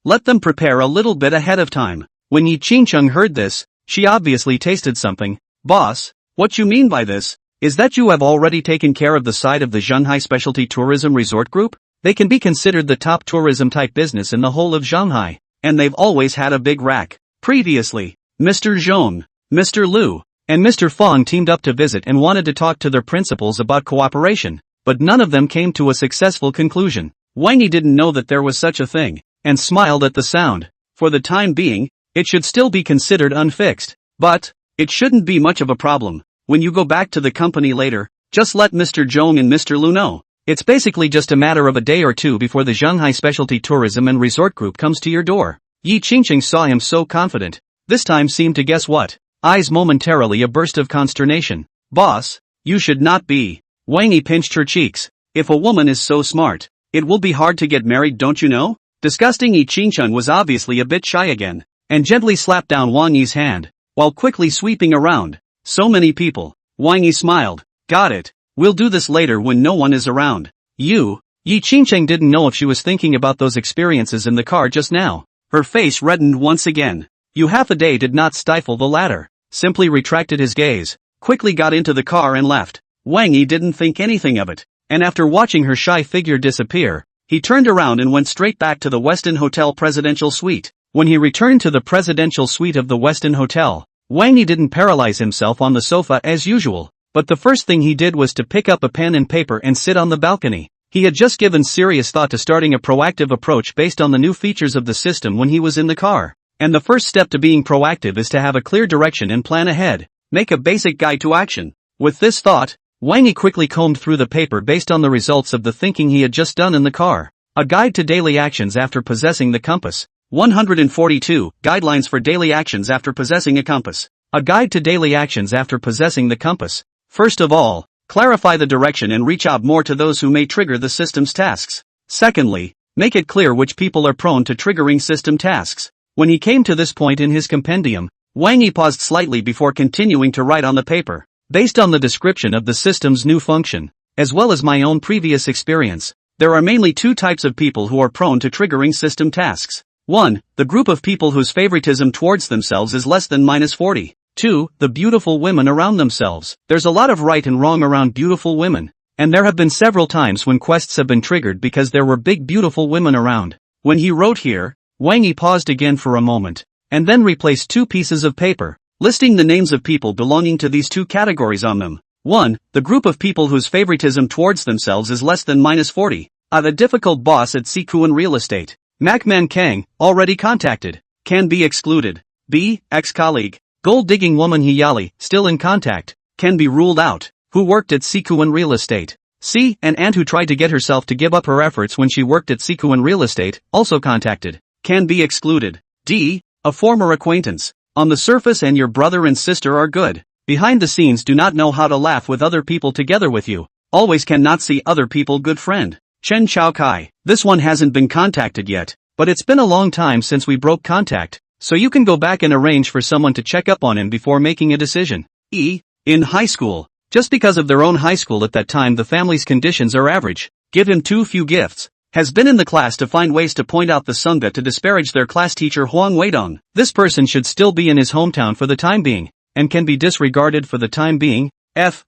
Let them prepare a little bit ahead of time." When Yi Qingqing heard this, she obviously tasted something. "Boss, what you mean by this, is that you have already taken care of the side of the Shanghai Specialty Tourism Resort Group? They can be considered the top tourism type business in the whole of Shanghai, and they've always had a big rack. Previously, Mr. Zhong, Mr. Liu, and Mr. Fong teamed up to visit and wanted to talk to their principals about cooperation, but none of them came to a successful conclusion." Wang Yi didn't know that there was such a thing, and smiled at the sound. For the time being, it should still be considered unfixed, but it shouldn't be much of a problem. When you go back to the company later, just let Mr. Zhong and Mr. Liu know. It's basically just a matter of a day or two before the Shanghai Specialty Tourism and Resort Group comes to your door. Yi Qingqing saw him so confident, this time seemed to guess what. Eyes momentarily a burst of consternation. "Boss, you should not be." Wang Yi pinched her cheeks. "If a woman is so smart, it will be hard to get married, don't you know?" Disgusting Yi Qingqing was obviously a bit shy again, and gently slapped down Wang Yi's hand, while quickly sweeping around. "So many people." Wang Yi smiled. "Got it. We'll do this later when no one is around." Yi Qingqing didn't know if she was thinking about those experiences in the car just now. Her face reddened once again. Half a day did not stifle the latter. Simply retracted his gaze, quickly got into the car and left. Wang Yi didn't think anything of it, and after watching her shy figure disappear, he turned around and went straight back to the Westin Hotel Presidential Suite. When he returned to the Presidential Suite of the Westin Hotel, Wang Yi didn't paralyze himself on the sofa as usual, but the first thing he did was to pick up a pen and paper and sit on the balcony. He had just given serious thought to starting a proactive approach based on the new features of the system when he was in the car. And the first step to being proactive is to have a clear direction and plan ahead. Make a basic guide to action. With this thought, Wang Yi quickly combed through the paper based on the results of the thinking he had just done in the car. A guide to daily actions after possessing the compass. 142, guidelines for daily actions after possessing a compass. A guide to daily actions after possessing the compass. First of all, clarify the direction and reach out more to those who may trigger the system's tasks. Secondly, make it clear which people are prone to triggering system tasks. When he came to this point in his compendium, Wang Yi paused slightly before continuing to write on the paper. Based on the description of the system's new function, as well as my own previous experience, there are mainly 2 types of people who are prone to triggering system tasks. 1. The group of people whose favoritism towards themselves is less than -40. 2. The beautiful women around themselves. There's a lot of right and wrong around beautiful women, and there have been several times when quests have been triggered because there were big beautiful women around. When he wrote here, Wang Yi paused again for a moment, and then replaced 2 pieces of paper, listing the names of people belonging to these 2 categories on them. 1. The group of people whose favoritism towards themselves is less than -40. The difficult boss at Sikuan Real Estate. Macman Kang, already contacted. Can be excluded. B. Ex-colleague. Gold-digging woman Hiyali, still in contact. Can be ruled out. Who worked at Sikuan Real Estate. C. An aunt who tried to get herself to give up her efforts when she worked at Sikuan Real Estate, also contacted. Can be excluded. D. a former acquaintance. On the surface and your brother and sister are good. Behind the scenes do not know how to laugh with other people together with you. Always cannot see other people good friend. Chen Chao Kai. This one hasn't been contacted yet, but it's been a long time since we broke contact, so you can go back and arrange for someone to check up on him before making a decision. In high school. Just because of their own high school at that time the family's conditions are average. Give him too few gifts. Has been in the class to find ways to point out the Sangha to disparage their class teacher Huang Weidong. This person should still be in his hometown for the time being, and can be disregarded for the time being.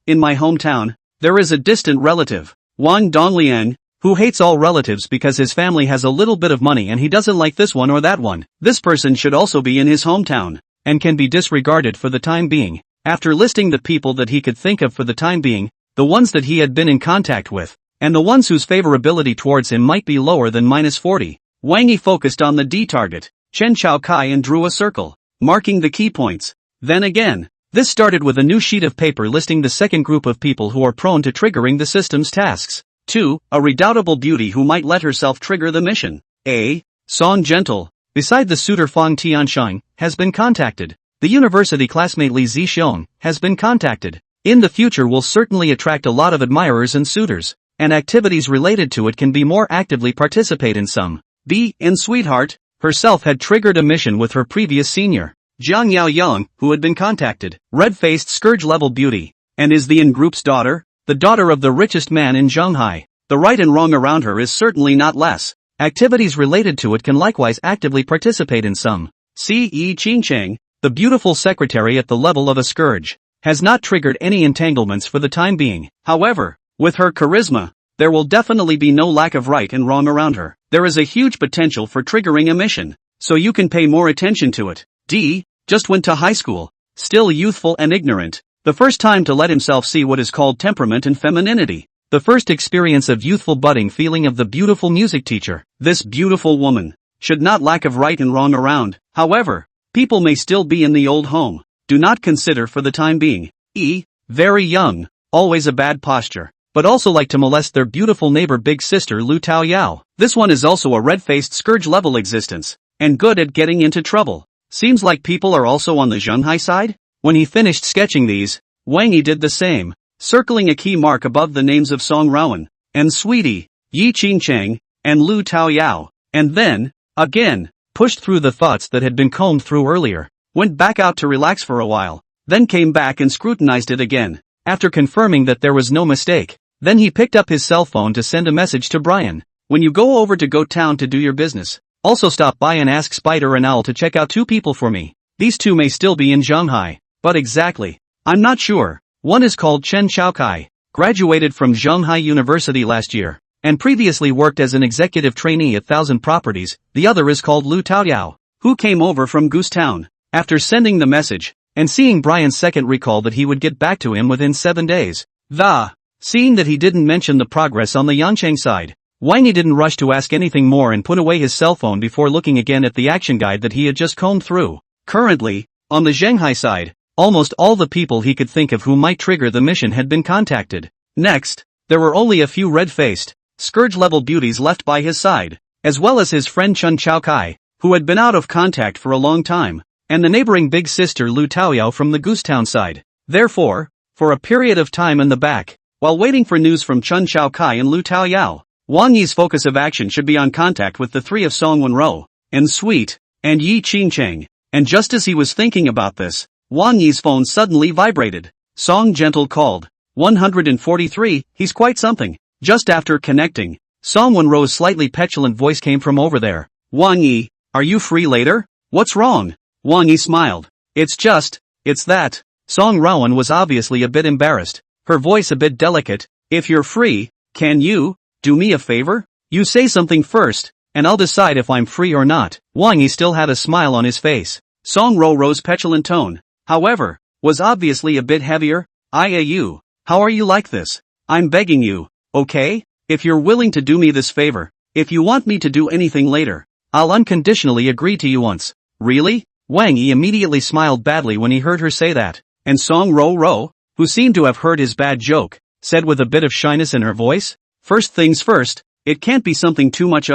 In my hometown, there is a distant relative, Wang Dongliang, who hates all relatives because his family has a little bit of money and he doesn't like this one or that one. This person should also be in his hometown, and can be disregarded for the time being. After listing the people that he could think of for the time being, the ones that he had been in contact with, and the ones whose favorability towards him might be lower than -40, Wang Yi focused on the D target, Chen Chao Kai, and drew a circle, marking the key points. Then again, this started with a new sheet of paper listing the second group of people who are prone to triggering the system's tasks. 2. A redoubtable beauty who might let herself trigger the mission. A. Song Gentle, beside the suitor Fang Tiansheng, has been contacted. The university classmate Li Zixiong has been contacted. In the future will certainly attract a lot of admirers and suitors, and activities related to it can be more actively participate in some. B. In Sweetheart, herself had triggered a mission with her previous senior, Jiang Yaoyang, who had been contacted. Red-faced scourge-level beauty, and is the in-group's daughter, the daughter of the richest man in Shanghai. The right and wrong around her is certainly not less. Activities related to it can likewise actively participate in some. C. Yi Qingcheng, the beautiful secretary at the level of a scourge, has not triggered any entanglements for the time being. However, with her charisma, there will definitely be no lack of right and wrong around her. There is a huge potential for triggering a mission, so you can pay more attention to it. D. Just went to high school, still youthful and ignorant. The first time to let himself see what is called temperament and femininity. The first experience of youthful budding feeling of the beautiful music teacher. This beautiful woman should not lack of right and wrong around. However, people may still be in the old home. Do not consider for the time being. E. Very young, always a bad posture, but also like to molest their beautiful neighbor big sister Lu Tao Yao. This one is also a red-faced scourge-level existence, and good at getting into trouble. Seems like people are also on the Shanghai side? When he finished sketching these, Wang Yi did the same, circling a key mark above the names of Song Wenrou, and Sweetie, Yi Qingcheng, and Lu Tao Yao, and then, again, pushed through the thoughts that had been combed through earlier, went back out to relax for a while, then came back and scrutinized it again. After confirming that there was no mistake, then he picked up his cell phone to send a message to Brian. When you go over to Go Town to do your business, also stop by and ask Spider and Owl to check out 2 people for me. These 2 may still be in Shanghai, but exactly, I'm not sure. One is called Chen Xiaokai, graduated from Shanghai University last year, and previously worked as an executive trainee at 1000 Properties. The other is called Lu Taoyao, who came over from Goose Town. After sending the message, and seeing Brian's second recall that he would get back to him within 7 days. Seeing that he didn't mention the progress on the Yancheng side, Wang Yi didn't rush to ask anything more and put away his cell phone before looking again at the action guide that he had just combed through. Currently, on the Shanghai side, almost all the people he could think of who might trigger the mission had been contacted. Next, there were only a few red-faced, scourge-level beauties left by his side, as well as his friend Chen Xiaokai, who had been out of contact for a long time, and the neighboring big sister Lu Taoyao from the Goosetown side. Therefore, for a period of time in the back, while waiting for news from Chen Xiaokai and Lu Taoyao, Wang Yi's focus of action should be on contact with the 3 of Song Wenrou, and Sweet, and Yi Qingcheng. And just as he was thinking about this, Wang Yi's phone suddenly vibrated. Song Gentle called. 143, he's quite something. Just after connecting, Song Wenrou's slightly petulant voice came from over there. Wang Yi, are you free later? What's wrong? Wang Yi smiled. It's that. Song Wenrou was obviously a bit embarrassed, her voice a bit delicate. If you're free, can you do me a favor? You say something first, and I'll decide if I'm free or not. Wang Yi still had a smile on his face. Song Wenrou's petulant tone, however, was obviously a bit heavier. How are you like this? I'm begging you, okay? If you're willing to do me this favor, if you want me to do anything later, I'll unconditionally agree to you once. Really? Wang Yi immediately smiled badly when he heard her say that, and Song Wenrou, who seemed to have heard his bad joke, said with a bit of shyness in her voice, first things first, it can't be something too much.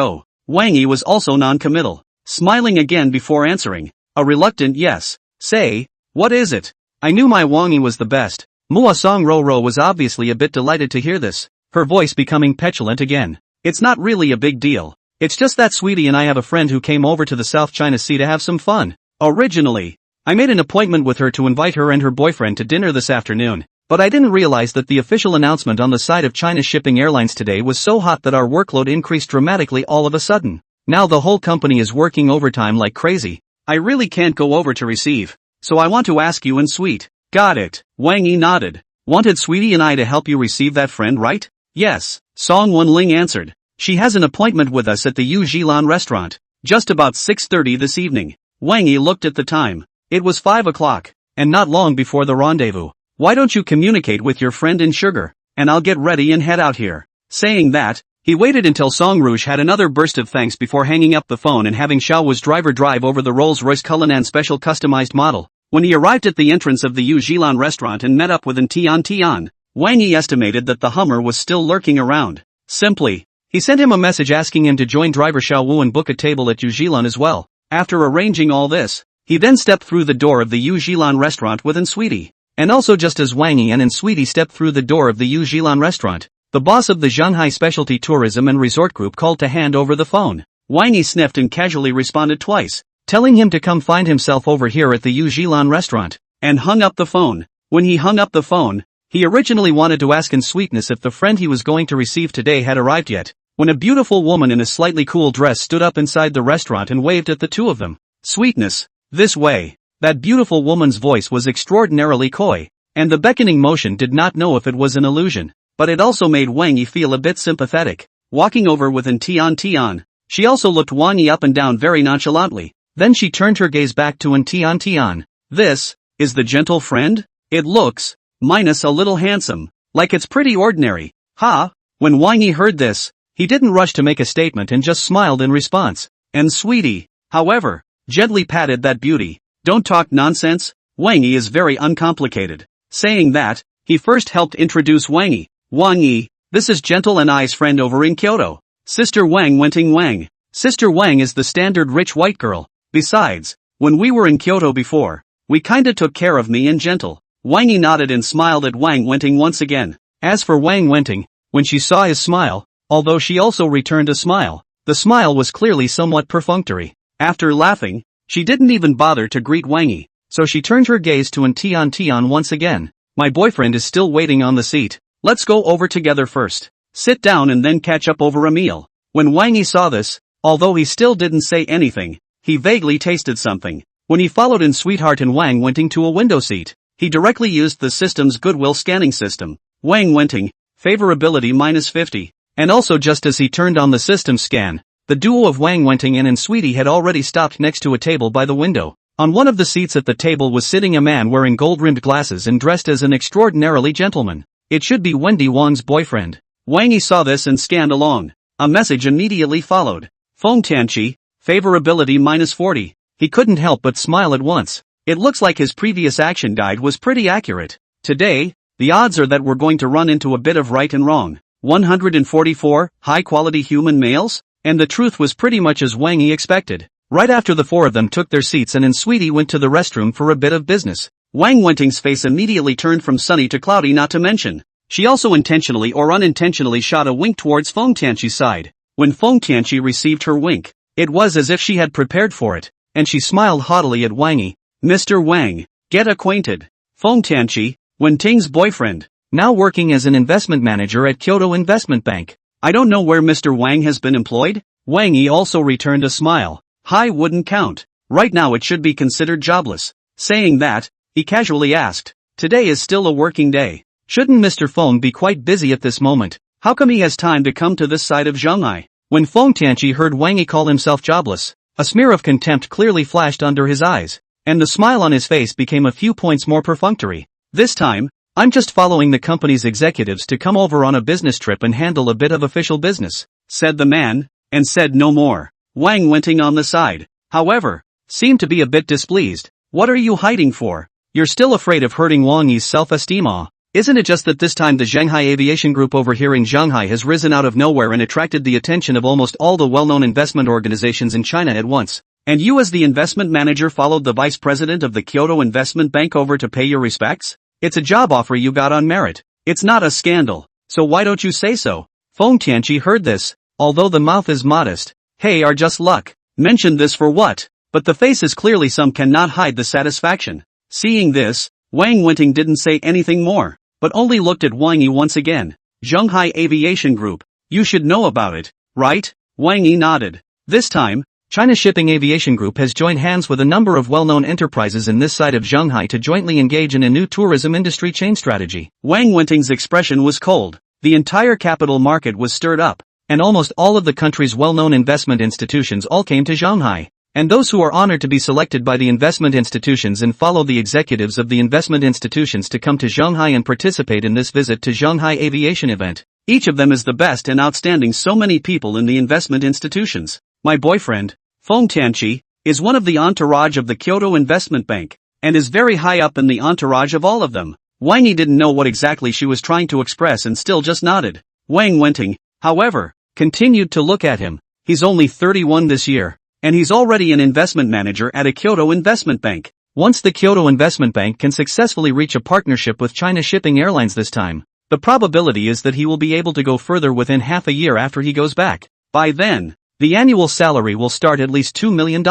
Wang Yi was also non-committal, smiling again before answering. A reluctant yes. Say, what is it? I knew my Wang Yi was the best. Song Wenrou was obviously a bit delighted to hear this, her voice becoming petulant again. It's not really a big deal. It's just that Sweetie and I have a friend who came over to the South China Sea to have some fun. Originally, I made an appointment with her to invite her and her boyfriend to dinner this afternoon, but I didn't realize that the official announcement on the side of China Shipping Airlines today was so hot that our workload increased dramatically all of a sudden. Now the whole company is working overtime like crazy. I really can't go over to receive, so I want to ask you in sweet. Got it. Wang Yi nodded. Wanted Sweetie and I to help you receive that friend, right? Yes, Song Wenrou answered. She has an appointment with us at the Yu restaurant, just about 6:30 this evening. Wang Yi looked at the time. It was 5 o'clock, and not long before the rendezvous. Why don't you communicate with your friend in sugar, and I'll get ready and head out here. Saying that, he waited until Song Wenrou had another burst of thanks before hanging up the phone and having Xiao's driver drive over the Rolls-Royce Cullinan special customized model. When he arrived at the entrance of the Yu restaurant and met up with Tian, Wang Yi estimated that the Hummer was still lurking around. Simply, he sent him a message asking him to join driver Xiao and book a table at Yu as well. After arranging all this, he then stepped through the door of the Yu restaurant with Sweetie. And also just as Wang Yi and Sweetie stepped through the door of the Yu restaurant, the boss of the Shanghai Specialty Tourism and Resort Group called to hand over the phone. Wang Yi sniffed and casually responded twice, telling him to come find himself over here at the Yu restaurant, and hung up the phone. When he hung up the phone, he originally wanted to ask in sweetness if the friend he was going to receive today had arrived yet, when a beautiful woman in a slightly cool dress stood up inside the restaurant and waved at the two of them. Sweetness, this way. That beautiful woman's voice was extraordinarily coy, and the beckoning motion did not know if it was an illusion, but it also made Wang Yi feel a bit sympathetic. Walking over with Tian, she also looked Wang Yi up and down very nonchalantly. Then she turned her gaze back to Tian. This is the gentle friend? It looks, minus a little handsome, like it's pretty ordinary. Ha! When Wang Yi heard this, he didn't rush to make a statement and just smiled in response. And Sweetie, however, gently patted that beauty. Don't talk nonsense. Wang Yi is very uncomplicated. Saying that, he first helped introduce Wang Yi. Wang Yi, this is Gentle and I's friend over in Kyoto. Sister Wang Wenting Wang. Sister Wang is the standard rich white girl. Besides, when we were in Kyoto before, we kinda took care of me and Gentle. Wang Yi nodded and smiled at Wang Wenting once again. As for Wang Wenting, when she saw his smile, although she also returned a smile, the smile was clearly somewhat perfunctory. After laughing, she didn't even bother to greet Wang Yi, so she turned her gaze to Tian once again. My boyfriend is still waiting on the seat. Let's go over together first. Sit down and then catch up over a meal. When Wang Yi saw this, although he still didn't say anything, he vaguely tasted something. When he followed in Sweetheart and Wang Wenting to a window seat, he directly used the system's goodwill scanning system. Wang Wenting, favorability -50. And also just as he turned on the system scan, the duo of Wang Wenting and Sweetie had already stopped next to a table by the window. On one of the seats at the table was sitting a man wearing gold-rimmed glasses and dressed as an extraordinarily gentleman. It should be Wendy Wang's boyfriend. Wang Yi saw this and scanned along. A message immediately followed. Feng Tianqi, favorability -40. He couldn't help but smile at once. It looks like his previous action guide was pretty accurate. Today, the odds are that we're going to run into a bit of right and wrong. 144 high-quality human males? And the truth was pretty much as Wang Yi expected. Right after the four of them took their seats and Sweetie went to the restroom for a bit of business, Wang Wenting's face immediately turned from sunny to cloudy, not to mention. She also intentionally or unintentionally shot a wink towards Feng Tianqi's side. When Feng Tianqi received her wink, it was as if she had prepared for it, and she smiled haughtily at Wang Yi. Mr. Wang, get acquainted. Feng Tianqi, Wenting's boyfriend, now working as an investment manager at Kyoto Investment Bank. I don't know where Mr. Wang has been employed? Wang Yi also returned a smile. High wouldn't count. Right now it should be considered jobless. Saying that, he casually asked, today is still a working day. Shouldn't Mr. Feng be quite busy at this moment? How come he has time to come to this side of Shanghai? When Feng Tianqi heard Wang Yi call himself jobless, a smear of contempt clearly flashed under his eyes, and the smile on his face became a few points more perfunctory. This time, I'm just following the company's executives to come over on a business trip and handle a bit of official business, said the man, and said no more. Wang Wenting on the side, however, seemed to be a bit displeased. What are you hiding for? You're still afraid of hurting Wang Yi's self-esteem, Isn't it just that this time the Shanghai Aviation Group over here in Shanghai has risen out of nowhere and attracted the attention of almost all the well-known investment organizations in China at once, And you as the investment manager followed the vice president of the Kyoto Investment Bank over to pay your respects? It's a job offer you got on merit. It's not a scandal, so why don't you say so? Feng Tianqi heard this, although the mouth is modest. Hey, are just luck. Mentioned this for what? But the face is clearly some cannot hide the satisfaction. Seeing this, Wang Wenting didn't say anything more, but only looked at Wang Yi once again. Zhonghai Aviation Group. You should know about it, right? Wang Yi nodded. This time, China Shipping Aviation Group has joined hands with a number of well-known enterprises in this side of Shanghai to jointly engage in a new tourism industry chain strategy. Wang Wenting's expression was cold. The entire capital market was stirred up, and almost all of the country's well-known investment institutions all came to Shanghai. And those who are honored to be selected by the investment institutions and follow the executives of the investment institutions to come to Shanghai and participate in this visit to Shanghai Aviation event. Each of them is the best and outstanding so many people in the investment institutions. My boyfriend, Feng Tianqi, is one of the entourage of the Kyoto Investment Bank, and is very high up in the entourage of all of them. Wang Yi didn't know what exactly she was trying to express and still just nodded. Wang Wenting, however, continued to look at him. He's only 31 this year, and he's already an investment manager at a Kyoto Investment Bank. Once the Kyoto Investment Bank can successfully reach a partnership with China Shipping Airlines this time, the probability is that he will be able to go further within half a year after he goes back. By then, the annual salary will start at least $2 million,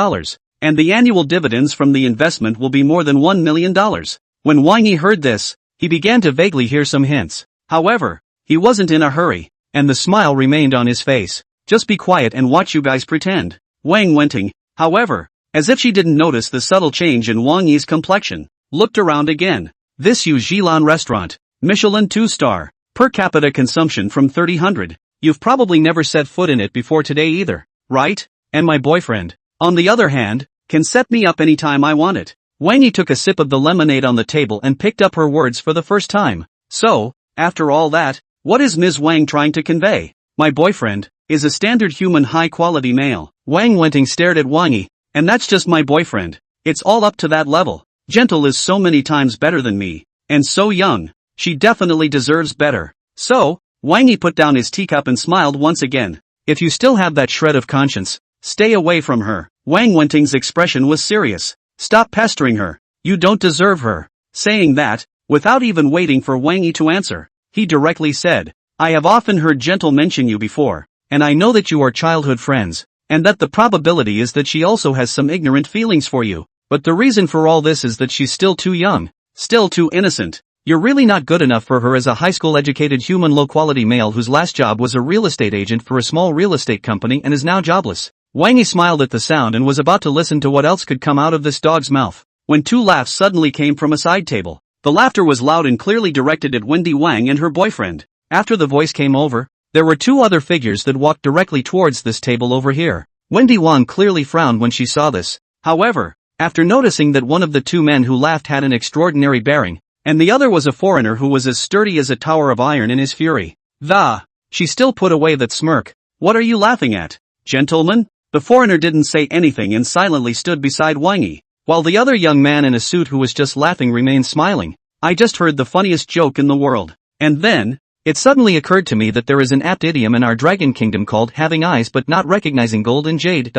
and the annual dividends from the investment will be more than $1 million. When Wang Yi heard this, he began to vaguely hear some hints. However, he wasn't in a hurry, and the smile remained on his face. Just be quiet and watch you guys pretend. Wang Wenting, however, as if she didn't notice the subtle change in Wang Yi's complexion, looked around again. This Yu Jilan restaurant, Michelin 2-star, per capita consumption from 300. You've probably never set foot in it before today either, right? And my boyfriend, on the other hand, can set me up anytime I want it. Wang Yi took a sip of the lemonade on the table and picked up her words for the first time. So, after all that, what is Ms. Wang trying to convey? My boyfriend is a standard human high-quality male. Wang Wenting stared at Wang Yi, and that's just my boyfriend. It's all up to that level. Gentle is so many times better than me, and so young. She definitely deserves better. So, Wang Yi put down his teacup and smiled once again. If you still have that shred of conscience, stay away from her. Wang Wenting's expression was serious. Stop pestering her. You don't deserve her. Saying that, without even waiting for Wang Yi to answer, he directly said, I have often heard Gentle mention you before, and I know that you are childhood friends, and that the probability is that she also has some ignorant feelings for you. But the reason for all this is that she's still too young, still too innocent. You're really not good enough for her as a high school educated human low-quality male whose last job was a real estate agent for a small real estate company and is now jobless. Wang Yi smiled at the sound and was about to listen to what else could come out of this dog's mouth, when two laughs suddenly came from a side table. The laughter was loud and clearly directed at Wendy Wang and her boyfriend. After the voice came over, there were two other figures that walked directly towards this table over here. Wendy Wang clearly frowned when she saw this. However, after noticing that one of the two men who laughed had an extraordinary bearing, and the other was a foreigner who was as sturdy as a tower of iron in his fury, she still put away that smirk. What are you laughing at, gentlemen? The foreigner didn't say anything and silently stood beside Wang Yi, while the other young man in a suit who was just laughing remained smiling. I just heard the funniest joke in the world. And then, it suddenly occurred to me that there is an apt idiom in our Dragon Kingdom called having eyes but not recognizing gold and jade.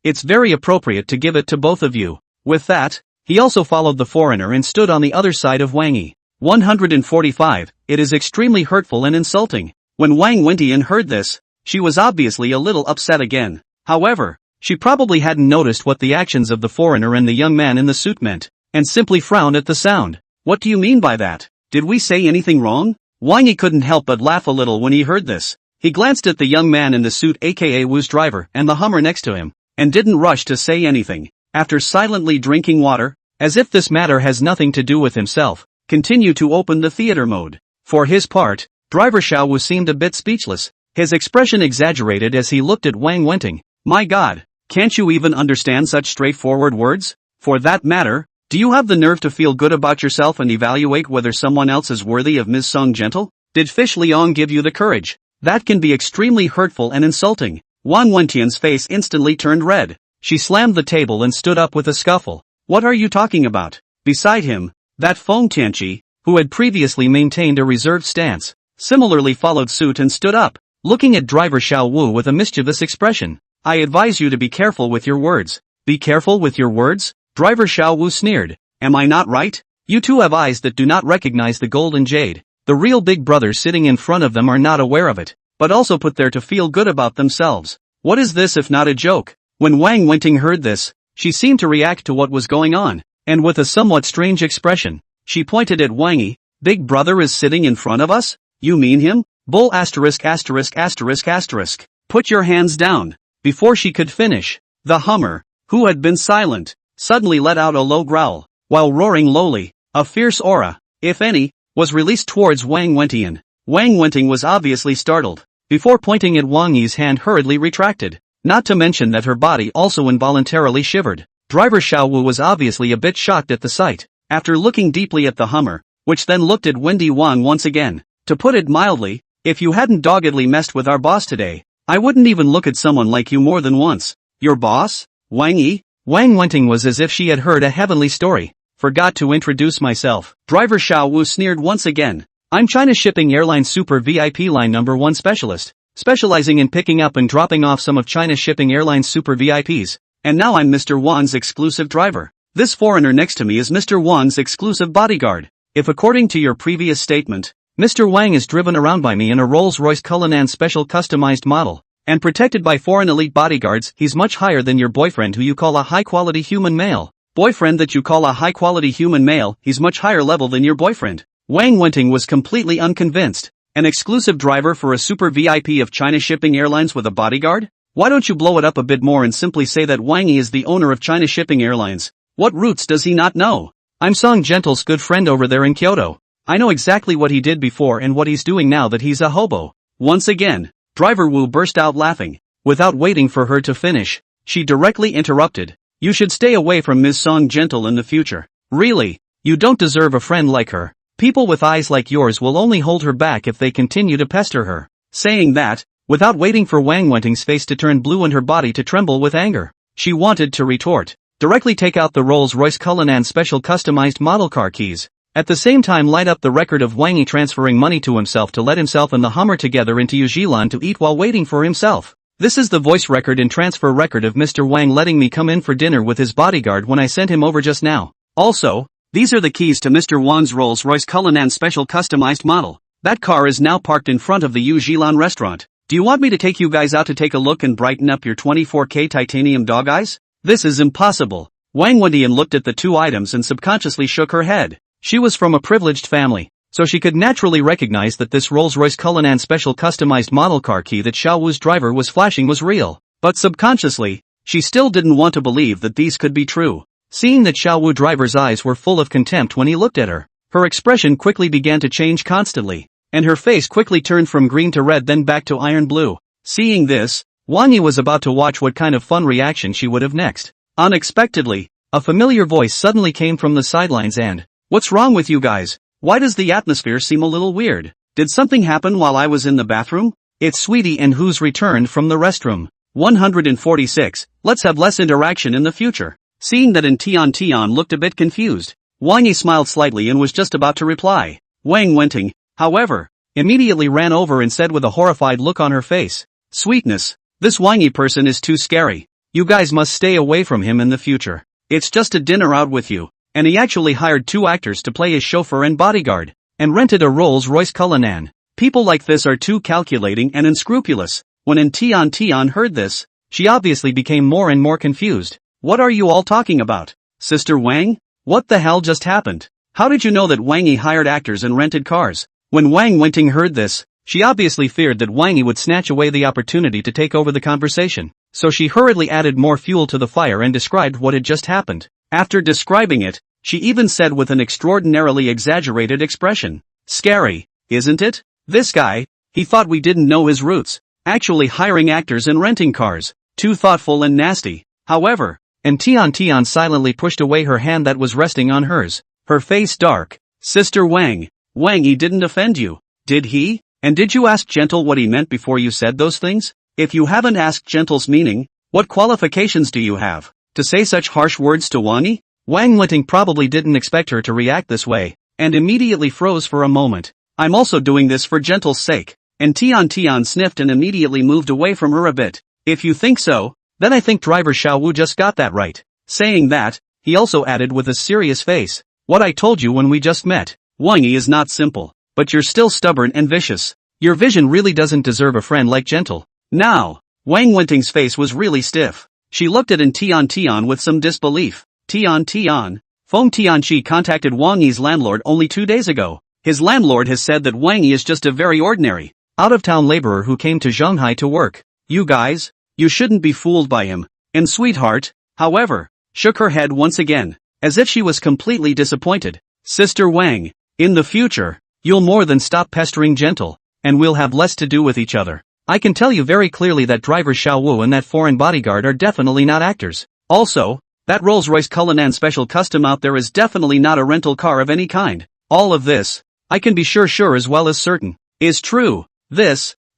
It's very appropriate to give it to both of you. With that, he also followed the foreigner and stood on the other side of Wang Yi. 145. It is extremely hurtful and insulting. When Wang Wenting heard this, she was obviously a little upset again. However, she probably hadn't noticed what the actions of the foreigner and the young man in the suit meant, and simply frowned at the sound. What do you mean by that? Did we say anything wrong? Wang Yi couldn't help but laugh a little when he heard this. He glanced at the young man in the suit aka Wu's driver and the Hummer next to him, and didn't rush to say anything. After silently drinking water, as if this matter has nothing to do with himself, continued to open the theater mode. For his part, driver Xiao Wu seemed a bit speechless, his expression exaggerated as he looked at Wang Wenting. My God, can't you even understand such straightforward words? For that matter, do you have the nerve to feel good about yourself and evaluate whether someone else is worthy of Ms. Song Gentle? Did Fish Liang give you the courage? That can be extremely hurtful and insulting. Wang Wenting's face instantly turned red. She slammed the table and stood up with a scuffle. What are you talking about? Beside him, that Feng Tianqi, who had previously maintained a reserved stance, similarly followed suit and stood up, looking at driver Xiao Wu with a mischievous expression. I advise you to be careful with your words. Be careful with your words, driver Xiao Wu sneered. Am I not right? You two have eyes that do not recognize the gold and jade. The real big brothers sitting in front of them are not aware of it, but also put there to feel good about themselves. What is this if not a joke? When Wang Wenting heard this, she seemed to react to what was going on, and with a somewhat strange expression, she pointed at Wang Yi. Big brother is sitting in front of us? You mean him? Bull asterisk asterisk asterisk asterisk. Put your hands down. Before she could finish, the Hummer, who had been silent, suddenly let out a low growl, while roaring lowly. A fierce aura, if any, was released towards Wang Wenting. Wang Wenting was obviously startled. Before pointing at Wang Yi's hand hurriedly retracted, not to mention that her body also involuntarily shivered. Driver Xiao Wu was obviously a bit shocked at the sight, after looking deeply at the Hummer, which then looked at Wendy Wang once again. To put it mildly, if you hadn't doggedly messed with our boss today, I wouldn't even look at someone like you more than once. Your boss? Wang Yi? Wang Wenting was as if she had heard a heavenly story. Forgot to introduce myself. Driver Xiao Wu sneered once again. I'm China Shipping Airlines Super VIP Line Number 1 Specialist, specializing in picking up and dropping off some of China Shipping Airlines Super VIPs, and now I'm Mr. Wang's exclusive driver. This foreigner next to me is Mr. Wang's exclusive bodyguard. If according to your previous statement, Mr. Wang is driven around by me in a Rolls-Royce Cullinan special customized model, and protected by foreign elite bodyguards, he's much higher than your boyfriend who you call a high-quality human male. Boyfriend that you call a high-quality human male, he's much higher level than your boyfriend. Wang Wenting was completely unconvinced. An exclusive driver for a super VIP of China Shipping Airlines with a bodyguard? Why don't you blow it up a bit more and simply say that Wang Yi is the owner of China Shipping Airlines? What roots does he not know? I'm Song Gentle's good friend over there in Kyoto. I know exactly what he did before and what he's doing now that he's a hobo. Once again, Driver Wu burst out laughing. Without waiting for her to finish, she directly interrupted. You should stay away from Ms. Song Gentle in the future. Really, you don't deserve a friend like her. People with eyes like yours will only hold her back if they continue to pester her. Saying that, without waiting for Wang Wenting's face to turn blue and her body to tremble with anger, she wanted to retort. Directly take out the Rolls-Royce Cullinan special customized model car keys. At the same time light up the record of Wang Yi transferring money to himself to let himself and the Hummer together into Yujilan to eat while waiting for himself. This is the voice record and transfer record of Mr. Wang letting me come in for dinner with his bodyguard when I sent him over just now. Also, these are the keys to Mr. Wang's Rolls-Royce Cullinan special customized model. That car is now parked in front of the Yujilan restaurant. Do you want me to take you guys out to take a look and brighten up your 24K titanium dog eyes? This is impossible. Wang Wendian looked at the two items and subconsciously shook her head. She was from a privileged family, so she could naturally recognize that this Rolls-Royce Cullinan special customized model car key that Xiao Wu's driver was flashing was real. But subconsciously, she still didn't want to believe that these could be true. Seeing that Xiao Wu driver's eyes were full of contempt when he looked at her, her expression quickly began to change constantly, and her face quickly turned from green to red then back to iron blue. Seeing this, Wang Yi was about to watch what kind of fun reaction she would have next. Unexpectedly, a familiar voice suddenly came from the sidelines and, "What's wrong with you guys? Why does the atmosphere seem a little weird? Did something happen while I was in the bathroom? It's Sweetie and who's returned from the restroom." 146, let's have less interaction in the future. Seeing that Tian looked a bit confused, Wang Yi smiled slightly and was just about to reply. Wang Wenting, however, immediately ran over and said with a horrified look on her face, "Sweetness, this Wang Yi person is too scary. You guys must stay away from him in the future. It's just a dinner out with you." And he actually hired 2 actors to play his chauffeur and bodyguard, and rented a Rolls-Royce Cullinan. People like this are too calculating and unscrupulous. When Tian heard this, she obviously became more and more confused. What are you all talking about? Sister Wang? What the hell just happened? How did you know that Wang Yi hired actors and rented cars? When Wang Wenting heard this, she obviously feared that Wang Yi would snatch away the opportunity to take over the conversation, so she hurriedly added more fuel to the fire and described what had just happened. After describing it, she even said with an extraordinarily exaggerated expression, "Scary, isn't it? This guy, he thought we didn't know his roots. Actually hiring actors and renting cars. Too thoughtful and nasty." However, Tian silently pushed away her hand that was resting on hers, her face dark. "Sister Wang, Wang Yi didn't offend you, did he? And did you ask Gentle what he meant before you said those things? If you haven't asked Gentle's meaning, what qualifications do you have to say such harsh words to Wang Yi?" Wang Wenting probably didn't expect her to react this way, and immediately froze for a moment. "I'm also doing this for Gentle's sake." And Tian sniffed and immediately moved away from her a bit. "If you think so, Then I think driver Xiaowu just got that right. Saying that, he also added with a serious face, what I told you when we just met. Wang Yi is not simple, but you're still stubborn and vicious. Your vision really doesn't deserve a friend like Gentle. Now, Wang Wenting's face was really stiff. She looked at Tian with some disbelief. Tian, Feng Tianqi contacted Wang Yi's landlord only 2 days ago. His landlord has said that Wang Yi is just a very ordinary, out-of-town laborer who came to Shanghai to work. You guys, you shouldn't be fooled by him. And sweetheart, however, shook her head once again, as if she was completely disappointed. Sister Wang, in the future, you'll more than stop pestering Gentle, and we'll have less to do with each other. I can tell you very clearly that driver Xiaowu and that foreign bodyguard are definitely not actors. Also, that Rolls-Royce Cullinan Special Custom out there is definitely not a rental car of any kind. All of this, I can be sure as well as certain, is true.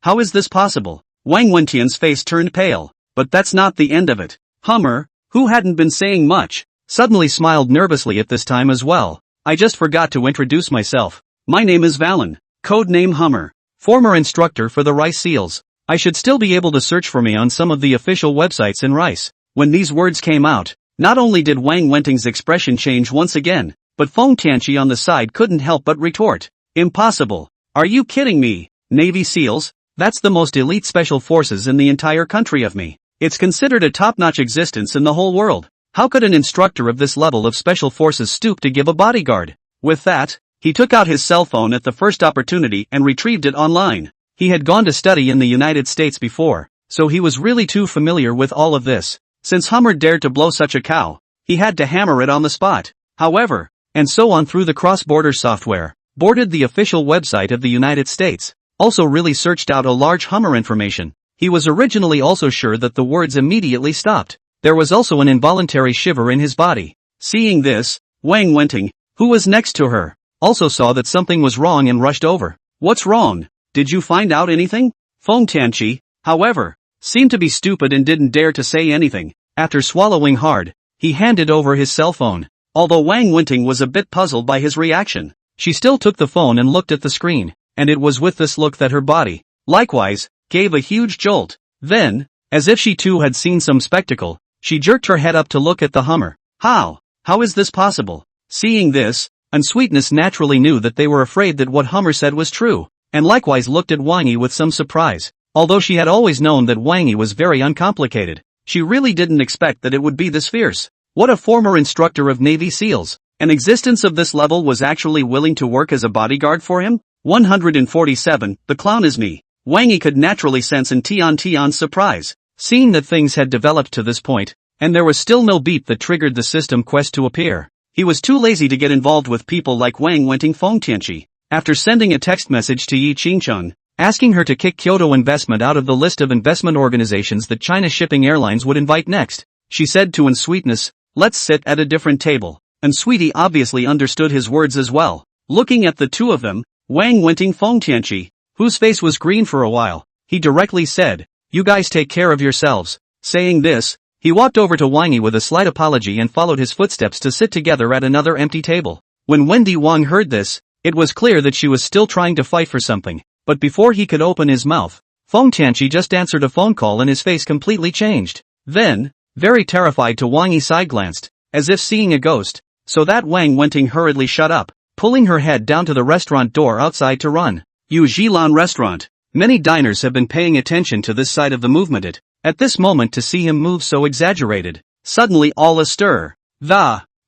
How is this possible? Wang Wentian's face turned pale, but that's not the end of it. Hummer, who hadn't been saying much, suddenly smiled nervously at this time as well. I just forgot to introduce myself. My name is Valen, codename Hummer, former instructor for the Rice Seals. I should still be able to search for me on some of the official websites in Rice. When these words came out, not only did Wang Wenting's expression change once again, but Feng Tianqi on the side couldn't help but retort. Impossible. Are you kidding me? Navy SEALs? That's the most elite special forces in the entire country of me. It's considered a top-notch existence in the whole world. How could an instructor of this level of special forces stoop to give a bodyguard? With that, he took out his cell phone at the first opportunity and retrieved it online. He had gone to study in the United States before, so he was really too familiar with all of this. Since Hummer dared to blow such a cow, he had to hammer it on the spot. However, and so on through the cross-border software, boarded the official website of the United States, also really searched out a large Hummer information. He was originally also sure that the words immediately stopped. There was also an involuntary shiver in his body. Seeing this, Wang Wenting, who was next to her, also saw that something was wrong and rushed over. What's wrong? Did you find out anything? Feng Tianqi, however, seemed to be stupid and didn't dare to say anything. After swallowing hard, he handed over his cell phone. Although Wang Wenting was a bit puzzled by his reaction, she still took the phone and looked at the screen, and it was with this look that her body, likewise, gave a huge jolt. Then, as if she too had seen some spectacle, she jerked her head up to look at the Hummer. How is this possible? Seeing this, Unsweetness naturally knew that they were afraid that what Hummer said was true, and likewise looked at Wang Yi with some surprise. Although she had always known that Wang Yi was very uncomplicated, she really didn't expect that it would be this fierce. What a former instructor of Navy SEALs, an existence of this level was actually willing to work as a bodyguard for him? 147, the clown is me. Wang Yi could naturally sense in Tian's surprise, seeing that things had developed to this point, and there was still no beep that triggered the system quest to appear. He was too lazy to get involved with people like Wang Wenting Feng Tianqi. After sending a text message to Yi Qingcheng, asking her to kick Kyoto Investment out of the list of investment organizations that China Shipping Airlines would invite next, she said to Unsweetness, let's sit at a different table. Unsweetie obviously understood his words as well. Looking at the two of them, Wang Wenting Feng Tianqi, whose face was green for a while, he directly said, you guys take care of yourselves. Saying this, he walked over to Wang Yi with a slight apology and followed his footsteps to sit together at another empty table. When Wendy Wang heard this, it was clear that she was still trying to fight for something, but before he could open his mouth, Feng Tianqi just answered a phone call and his face completely changed. Then, very terrified to Wang Yi side-glanced, as if seeing a ghost, so that Wang Wenting hurriedly shut up, pulling her head down to the restaurant door outside to run. Yu Jilan Restaurant. Many diners have been paying attention to this side of the movement at this moment to see him move so exaggerated. Suddenly all astir.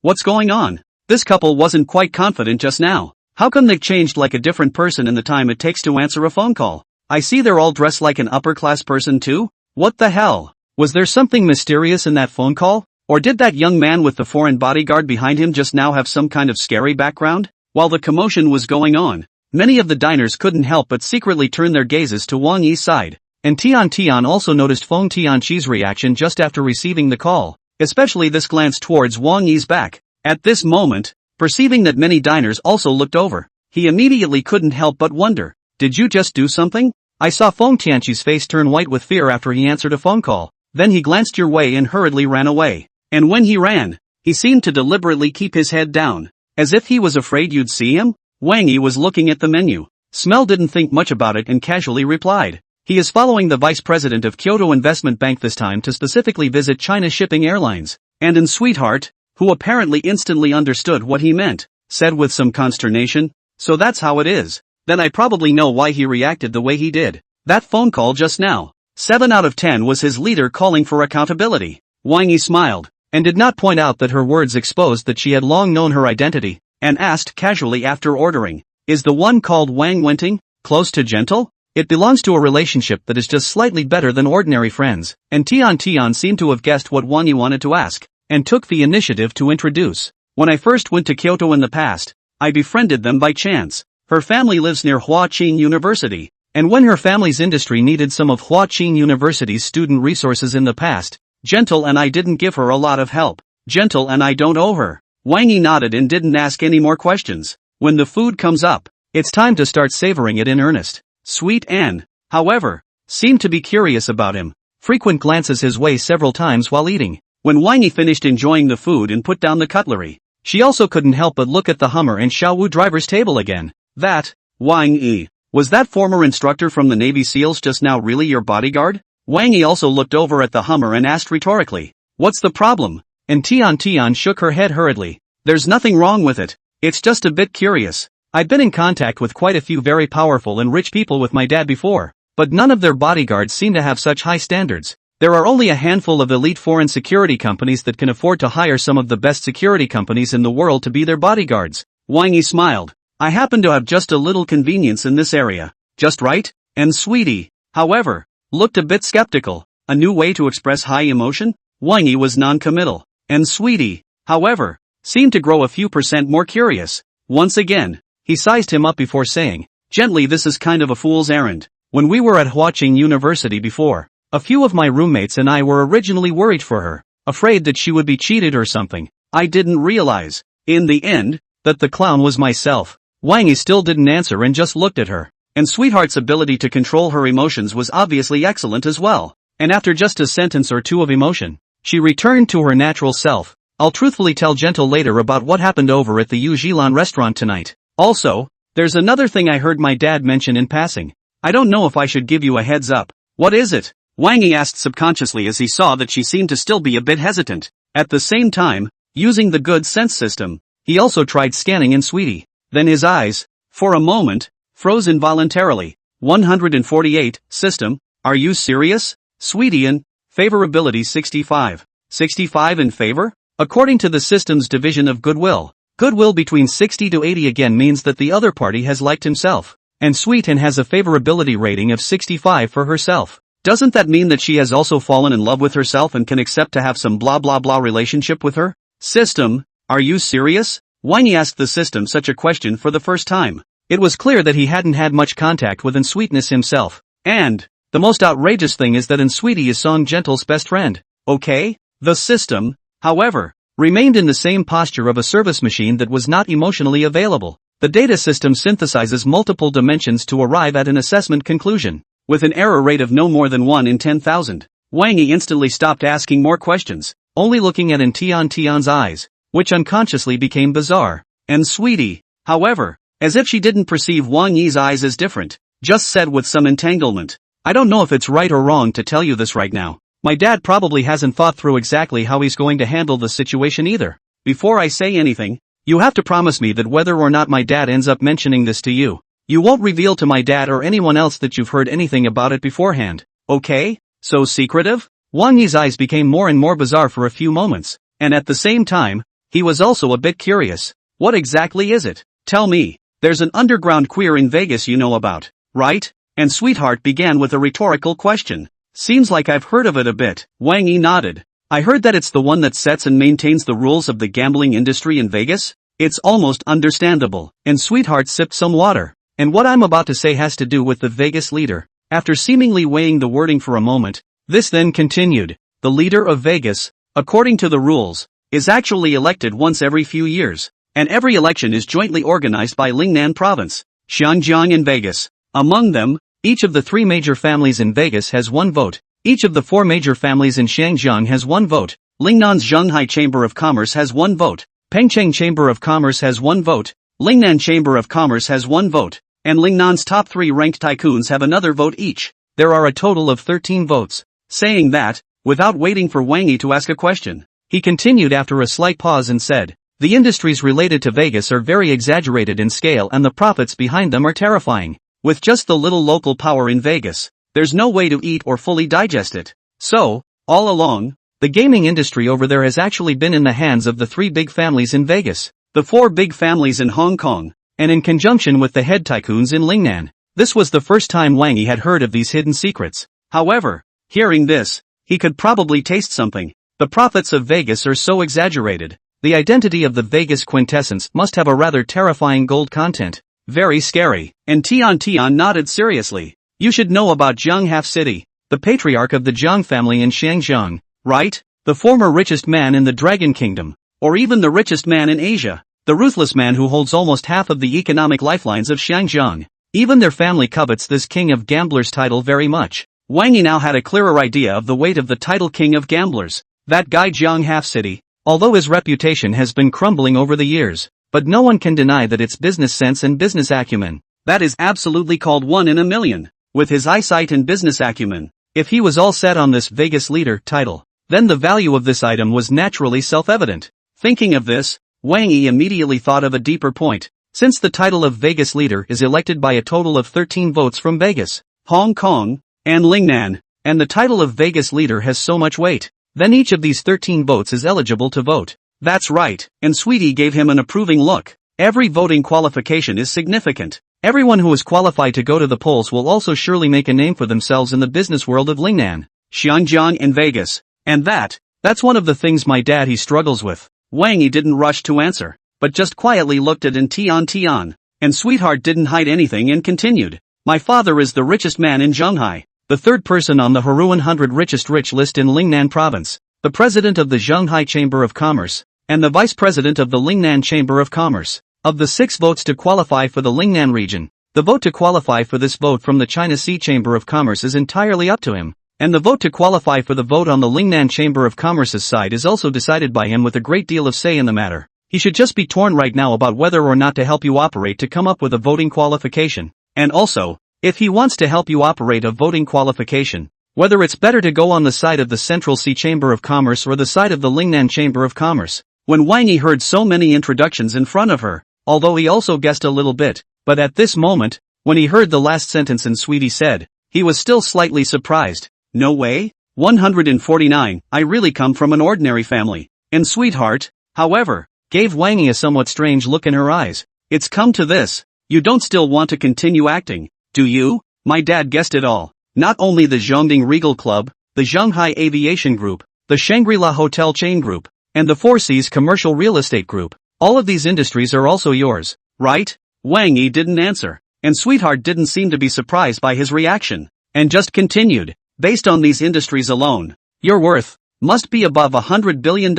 What's going on? This couple wasn't quite confident just now. How come they've changed like a different person in the time it takes to answer a phone call? I see they're all dressed like an upper-class person too? What the hell? Was there something mysterious in that phone call? Or did that young man with the foreign bodyguard behind him just now have some kind of scary background? While the commotion was going on, many of the diners couldn't help but secretly turn their gazes to Wang Yi's side. And Tian also noticed Feng Tianqi's reaction just after receiving the call, especially this glance towards Wang Yi's back. At this moment, perceiving that many diners also looked over, he immediately couldn't help but wonder, did you just do something? I saw Feng Tianqi's face turn white with fear after he answered a phone call, then he glanced your way and hurriedly ran away. And when he ran, he seemed to deliberately keep his head down, as if he was afraid you'd see him. Wang Yi was looking at the menu, didn't think much about it and casually replied, He is following the vice president of Kyoto Investment Bank this time to specifically visit China Shipping Airlines. And in Sweetheart, who apparently instantly understood what he meant, said with some consternation, "So that's how it is. Then I probably know why he reacted the way he did. That phone call just now. 7 out of 10 was his leader calling for accountability." Wang Yi smiled, and did not point out that her words exposed that she had long known her identity, and asked casually after ordering, "Is the one called Wang Wenting close to gentle?" It belongs to a relationship that is just slightly better than ordinary friends, and Tian seemed to have guessed what Wang Yi wanted to ask, and took the initiative to introduce. "When I first went to Kyoto in the past, I befriended them by chance. Her family lives near Huaqing University, and when her family's industry needed some of Huaqing University's student resources in the past, Gentle and I didn't give her a lot of help. Gentle and I don't owe her." Wang Yi nodded and didn't ask any more questions. When the food comes up, it's time to start savoring it in earnest. Sweet Anne, however, seemed to be curious about him, frequent glances his way several times while eating. When Wang Yi finished enjoying the food and put down the cutlery, she also couldn't help but look at the Hummer and Xiaowu driver's table again. "That, Wang Yi, was that former instructor from the Navy SEALs just now really your bodyguard?" Wang Yi also looked over at the Hummer and asked rhetorically, "What's the problem?" And Tian shook her head hurriedly. "There's nothing wrong with it. It's just a bit curious. I've been in contact with quite a few very powerful and rich people with my dad before, but none of their bodyguards seem to have such high standards. There are only a handful of elite foreign security companies that can afford to hire some of the best security companies in the world to be their bodyguards." Wang Yi smiled. "I happen to have just a little convenience in this area. Just right?" And Sweetie, however, looked a bit skeptical. A new way to express high emotion? Wang Yi was non-committal. And Sweetie, however, seemed to grow a few percent more curious. Once again, he sized him up before saying, "Gently, this is kind of a fool's errand. When we were at Huaqing University before, a few of my roommates and I were originally worried for her, afraid that she would be cheated or something. I didn't realize, in the end, that the clown was myself." Wang Yi still didn't answer and just looked at her. And Sweetheart's ability to control her emotions was obviously excellent as well. And after just a sentence or two of emotion, she returned to her natural self. "I'll truthfully tell Gentle later about what happened over at the Yu Jilan restaurant tonight. Also, there's another thing I heard my dad mention in passing. I don't know if I should give you a heads up." "What is it?" Wang Yi asked subconsciously as he saw that she seemed to still be a bit hesitant. At the same time, using the good sense system, he also tried scanning in Sweetie. Then his eyes, for a moment, froze involuntarily. 148, system, are you serious? Sweetie in, favorability 65. 65 in favor? According to the system's division of goodwill. Goodwill between 60 to 80 again means that the other party has liked himself. And Sweetin has a favorability rating of 65 for herself. Doesn't that mean that she has also fallen in love with herself and can accept to have some blah blah blah relationship with her? System, are you serious? Wang Yi asked the system such a question for the first time. It was clear that he hadn't had much contact with Unsweetness himself. And, the most outrageous thing is that Unsweetie is Song Gentle's best friend. Okay? The system, however, remained in the same posture of a service machine that was not emotionally available. The data system synthesizes multiple dimensions to arrive at an assessment conclusion. With an error rate of no more than 1 in 10,000, Wang Yi instantly stopped asking more questions, only looking at Tian's eyes, which unconsciously became bizarre. And Sweetie, however, as if she didn't perceive Wang Yi's eyes as different, just said with some entanglement, "I don't know if it's right or wrong to tell you this right now. My dad probably hasn't thought through exactly how he's going to handle the situation either. Before I say anything, you have to promise me that whether or not my dad ends up mentioning this to you, you won't reveal to my dad or anyone else that you've heard anything about it beforehand. Okay? So secretive?" Wang Yi's eyes became more and more bizarre for a few moments, and at the same time, he was also a bit curious. "What exactly is it? Tell me. There's an underground queer in Vegas you know about, right?" And Sweetheart began with a rhetorical question. "Seems like I've heard of it a bit." Wang Yi nodded. "I heard that it's the one that sets and maintains the rules of the gambling industry in Vegas? It's almost understandable." And Sweetheart sipped some water. "And what I'm about to say has to do with the Vegas leader." After seemingly weighing the wording for a moment, this then continued. "The leader of Vegas, according to the rules, is actually elected once every few years. And every election is jointly organized by Lingnan Province, Xinjiang and Vegas. Among them, each of the 3 major families in Vegas has 1 vote. Each of the 4 major families in Xinjiang has 1 vote. Lingnan's Zhonghai Chamber of Commerce has 1 vote. Pengcheng Chamber of Commerce has 1 vote. Lingnan Chamber of Commerce has 1 vote. And Lingnan's top 3 ranked tycoons have another vote each. there are a total of 13 votes. Saying that, without waiting for Wang Yi to ask a question, he continued after a slight pause and said, the industries related to Vegas are very exaggerated in scale and the profits behind them are terrifying. With just the little local power in Vegas, there's no way to eat or fully digest it. So, all along, the gaming industry over there has actually been in the hands of the 3 big families in Vegas, the 4 big families in Hong Kong, and in conjunction with the head tycoons in Lingnan. This was the first time Wang Yi had heard of these hidden secrets. However, hearing this, he could probably taste something. The profits of Vegas are so exaggerated. The identity of the Vegas quintessence must have a rather terrifying gold content. Very scary. And Tian nodded seriously. You should know about Jiang Half City, the patriarch of the Jiang family in Shangjiang, right? The former richest man in the Dragon Kingdom, or even the richest man in Asia, the ruthless man who holds almost half of the economic lifelines of Shangjiang. Even their family covets this king of gamblers title very much. Wang Yi now had a clearer idea of the weight of the title king of gamblers, that guy Jiang Half City. Although his reputation has been crumbling over the years, but no one can deny that it's business sense and business acumen. That is absolutely called 1 in a million. With his eyesight and business acumen, if he was all set on this Vegas leader title, then the value of this item was naturally self-evident. Thinking of this, Wang Yi immediately thought of a deeper point. Since the title of Vegas leader is elected by a total of 13 votes from Vegas, Hong Kong, and Lingnan, and the title of Vegas leader has so much weight, then each of these 13 votes is eligible to vote. That's right, and Sweetie gave him an approving look. Every voting qualification is significant. Everyone who is qualified to go to the polls will also surely make a name for themselves in the business world of Lingnan, Xianjiang and Vegas. And that's one of the things my dad he struggles with. Wang Yi didn't rush to answer, but just quietly looked at Tian. And Sweetheart didn't hide anything and continued. My father is the richest man in Zhonghai, the 3rd person on the Haru 100 richest rich list in Lingnan province, the president of the Zhonghai Chamber of Commerce, and the vice president of the Lingnan Chamber of Commerce. Of the 6 votes to qualify for the Lingnan region, the vote to qualify for this vote from the China Sea Chamber of Commerce is entirely up to him, and the vote to qualify for the vote on the Lingnan Chamber of Commerce's side is also decided by him with a great deal of say in the matter. He should just be torn right now about whether or not to help you operate to come up with a voting qualification, and also, if he wants to help you operate a voting qualification, whether it's better to go on the side of the Central Sea Chamber of Commerce or the side of the Lingnan Chamber of Commerce. When Wang Yi heard so many introductions in front of her, although he also guessed a little bit, but at this moment, when he heard the last sentence and Sweetie said, he was still slightly surprised. No way? 149, I really come from an ordinary family. And Sweetheart, however, gave Wang Yi a somewhat strange look in her eyes. It's come to this. You don't still want to continue acting, do you? My dad guessed it all. Not only the Zhongding Regal Club, the Zhonghai Aviation Group, the Shangri-La Hotel Chain Group, and the Four Seas Commercial Real Estate Group. All of these industries are also yours, right? Wang Yi didn't answer, and Sweetheart didn't seem to be surprised by his reaction, and just continued. Based on these industries alone, your worth must be above $100 billion.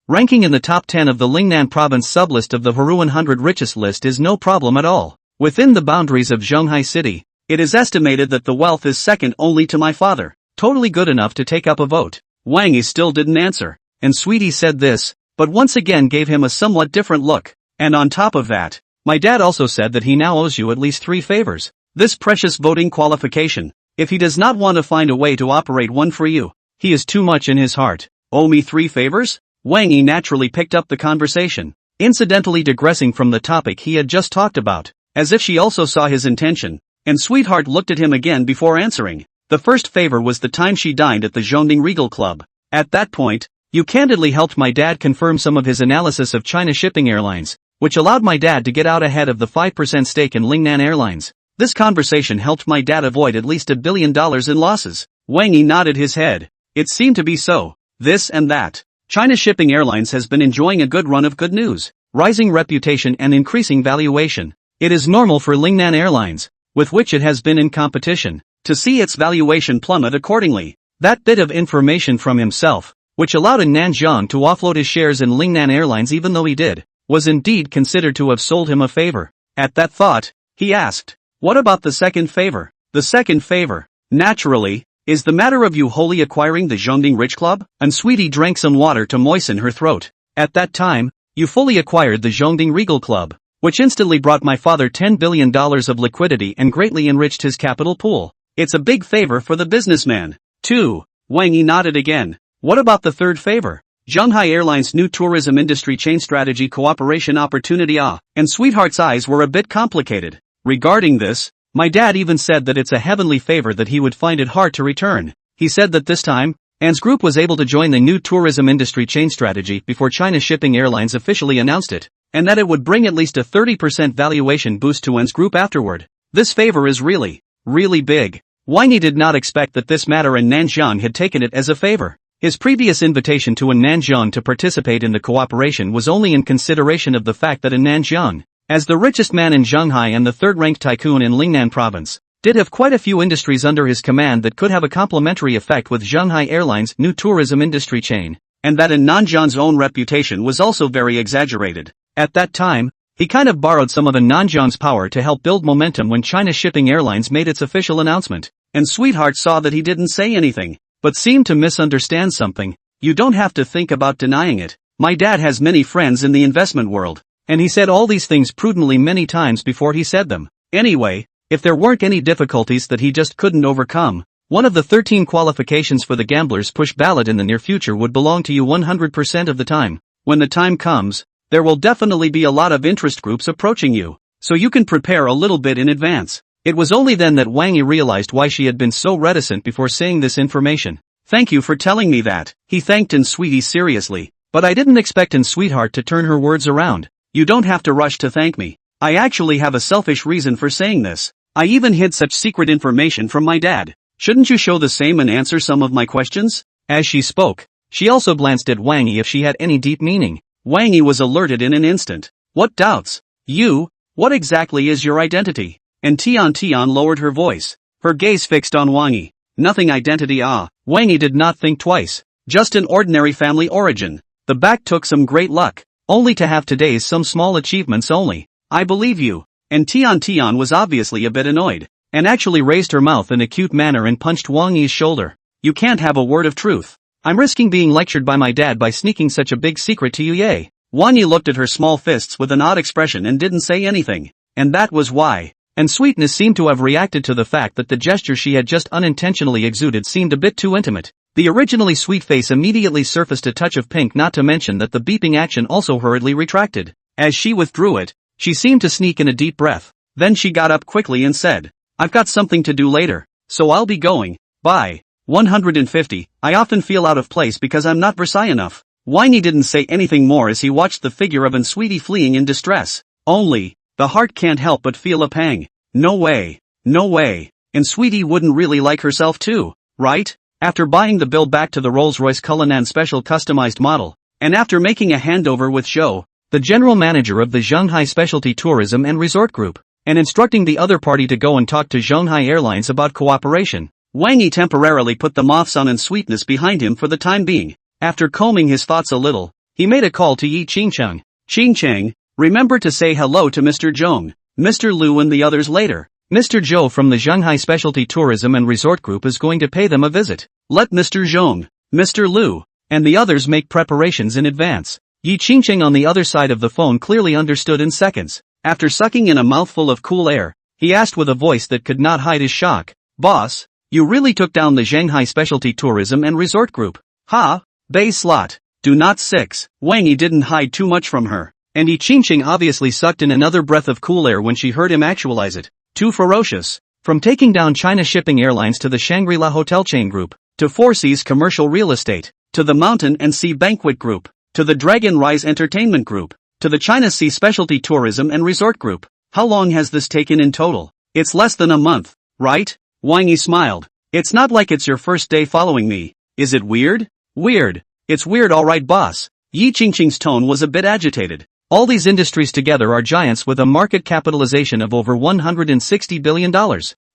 Ranking in the top 10 of the Lingnan province sublist of the Haru 100 richest list is no problem at all. Within the boundaries of Zhonghai City, it is estimated that the wealth is second only to my father. Totally good enough to take up a vote. Wang Yi still didn't answer, and Sweetie said this, but once again gave him a somewhat different look. And on top of that, my dad also said that he now owes you at least 3 favors. This precious voting qualification. If he does not want to find a way to operate one for you, he is too much in his heart. Owe me 3 favors? Wang Yi naturally picked up the conversation, incidentally digressing from the topic he had just talked about, as if she also saw his intention, and Sweetheart looked at him again before answering. The first favor was the time she dined at the Zhongding Regal Club. At that point, you candidly helped my dad confirm some of his analysis of China Shipping Airlines, which allowed my dad to get out ahead of the 5% stake in Lingnan Airlines. This conversation helped my dad avoid at least $1 billion in losses. Wang Yi nodded his head. It seemed to be so. This and that. China Shipping Airlines has been enjoying a good run of good news, rising reputation and increasing valuation. It is normal for Lingnan Airlines, with which it has been in competition, to see its valuation plummet accordingly. That bit of information from himself, which allowed Nanzhang to offload his shares in Lingnan Airlines even though he did, was indeed considered to have sold him a favor. At that thought, he asked, what about the second favor? The second favor, naturally, is the matter of you wholly acquiring the Zhongding Rich Club? And Sweetie drank some water to moisten her throat. At that time, you fully acquired the Zhongding Regal Club, which instantly brought my father $10 billion of liquidity and greatly enriched his capital pool. It's a big favor for the businessman. 2. Wang Yi nodded again. What about the third favor? Shanghai Airlines' new tourism industry chain strategy cooperation opportunity. And Sweetheart's eyes were a bit complicated. Regarding this, my dad even said that it's a heavenly favor that he would find it hard to return. He said that this time, An's group was able to join the new tourism industry chain strategy before China Shipping Airlines officially announced it, and that it would bring at least a 30% valuation boost to An's group afterward. This favor is really big. Wang Yi did not expect that this matter and Nanjiang had taken it as a favor. His previous invitation to Nanjiang to participate in the cooperation was only in consideration of the fact that Nanjiang, as the richest man in Shanghai and the third-ranked tycoon in Lingnan province, did have quite a few industries under his command that could have a complementary effect with Shanghai Airlines' new tourism industry chain, and that Nanjiang's own reputation was also very exaggerated. At that time, he kind of borrowed some of Nanjiang's power to help build momentum when China Shipping Airlines made its official announcement, and Sweetheart saw that he didn't say anything, but seemed to misunderstand something. You don't have to think about denying it. My dad has many friends in the investment world, and he said all these things prudently many times before he said them. Anyway, if there weren't any difficulties that he just couldn't overcome, one of the 13 qualifications for the gambler's push ballot in the near future would belong to you 100% of the time. When the time comes, there will definitely be a lot of interest groups approaching you, so you can prepare a little bit in advance. It was only then that Wang Yi realized why she had been so reticent before saying this information. Thank you for telling me that, he thanked Sweetie seriously, but I didn't expect Sweetheart to turn her words around. You don't have to rush to thank me. I actually have a selfish reason for saying this. I even hid such secret information from my dad. Shouldn't you show the same and answer some of my questions? As she spoke, she also glanced at Wang Yi if she had any deep meaning. Wang Yi was alerted in an instant. What doubts? You? What exactly is your identity? And Tian lowered her voice, her gaze fixed on Wang Yi. Nothing identity. Wang Yi did not think twice. Just an ordinary family origin. The back took some great luck, only to have today's some small achievements only. I believe you. And Tian was obviously a bit annoyed, and actually raised her mouth in a cute manner and punched Wang Yi's shoulder. You can't have a word of truth. I'm risking being lectured by my dad by sneaking such a big secret to you. Yay. Wang Yi looked at her small fists with an odd expression and didn't say anything. And that was why. And Sweetness seemed to have reacted to the fact that the gesture she had just unintentionally exuded seemed a bit too intimate. The originally sweet face immediately surfaced a touch of pink, not to mention that the beeping action also hurriedly retracted. As she withdrew it, she seemed to sneak in a deep breath. Then she got up quickly and said, I've got something to do later, so I'll be going. Bye. 150. I often feel out of place because I'm not Versailles enough. Wang Yi didn't say anything more as he watched the figure of Sweetie fleeing in distress. Only, the heart can't help but feel a pang. No way. No way. And Sweetie wouldn't really like herself too, right? After buying the bill back to the Rolls-Royce Cullinan special customized model, and after making a handover with Zhou, the general manager of the Shanghai Specialty Tourism and Resort Group, and instructing the other party to go and talk to Shanghai Airlines about cooperation, Wang Yi temporarily put the moths on Sweetness behind him for the time being. After combing his thoughts a little, he made a call to Yi Qingcheng. Qingcheng, remember to say hello to Mr. Zhong, Mr. Liu and the others later. Mr. Zhou from the Shanghai Specialty Tourism and Resort Group is going to pay them a visit. Let Mr. Zhong, Mr. Liu, and the others make preparations in advance. Yi Qingcheng on the other side of the phone clearly understood in seconds. After sucking in a mouthful of cool air, he asked with a voice that could not hide his shock. Boss, you really took down the Shanghai Specialty Tourism and Resort Group. Ha? Bay slot. Do not 6. Wang Yi didn't hide too much from her, and Yi Qingcheng obviously sucked in another breath of cool air when she heard him actualize it. Too ferocious. From taking down China Shipping Airlines to the Shangri-La Hotel chain group, to Four Seas Commercial Real Estate, to the Mountain and Sea Banquet Group, to the Dragon Rise Entertainment Group, to the China Sea Specialty Tourism and Resort Group. How long has this taken in total? It's less than a month, right? Wang Yi smiled. It's not like it's your first day following me. Is it weird? Weird. It's weird, alright boss. Yi Qingcheng's tone was a bit agitated. All these industries together are giants with a market capitalization of over $160 billion.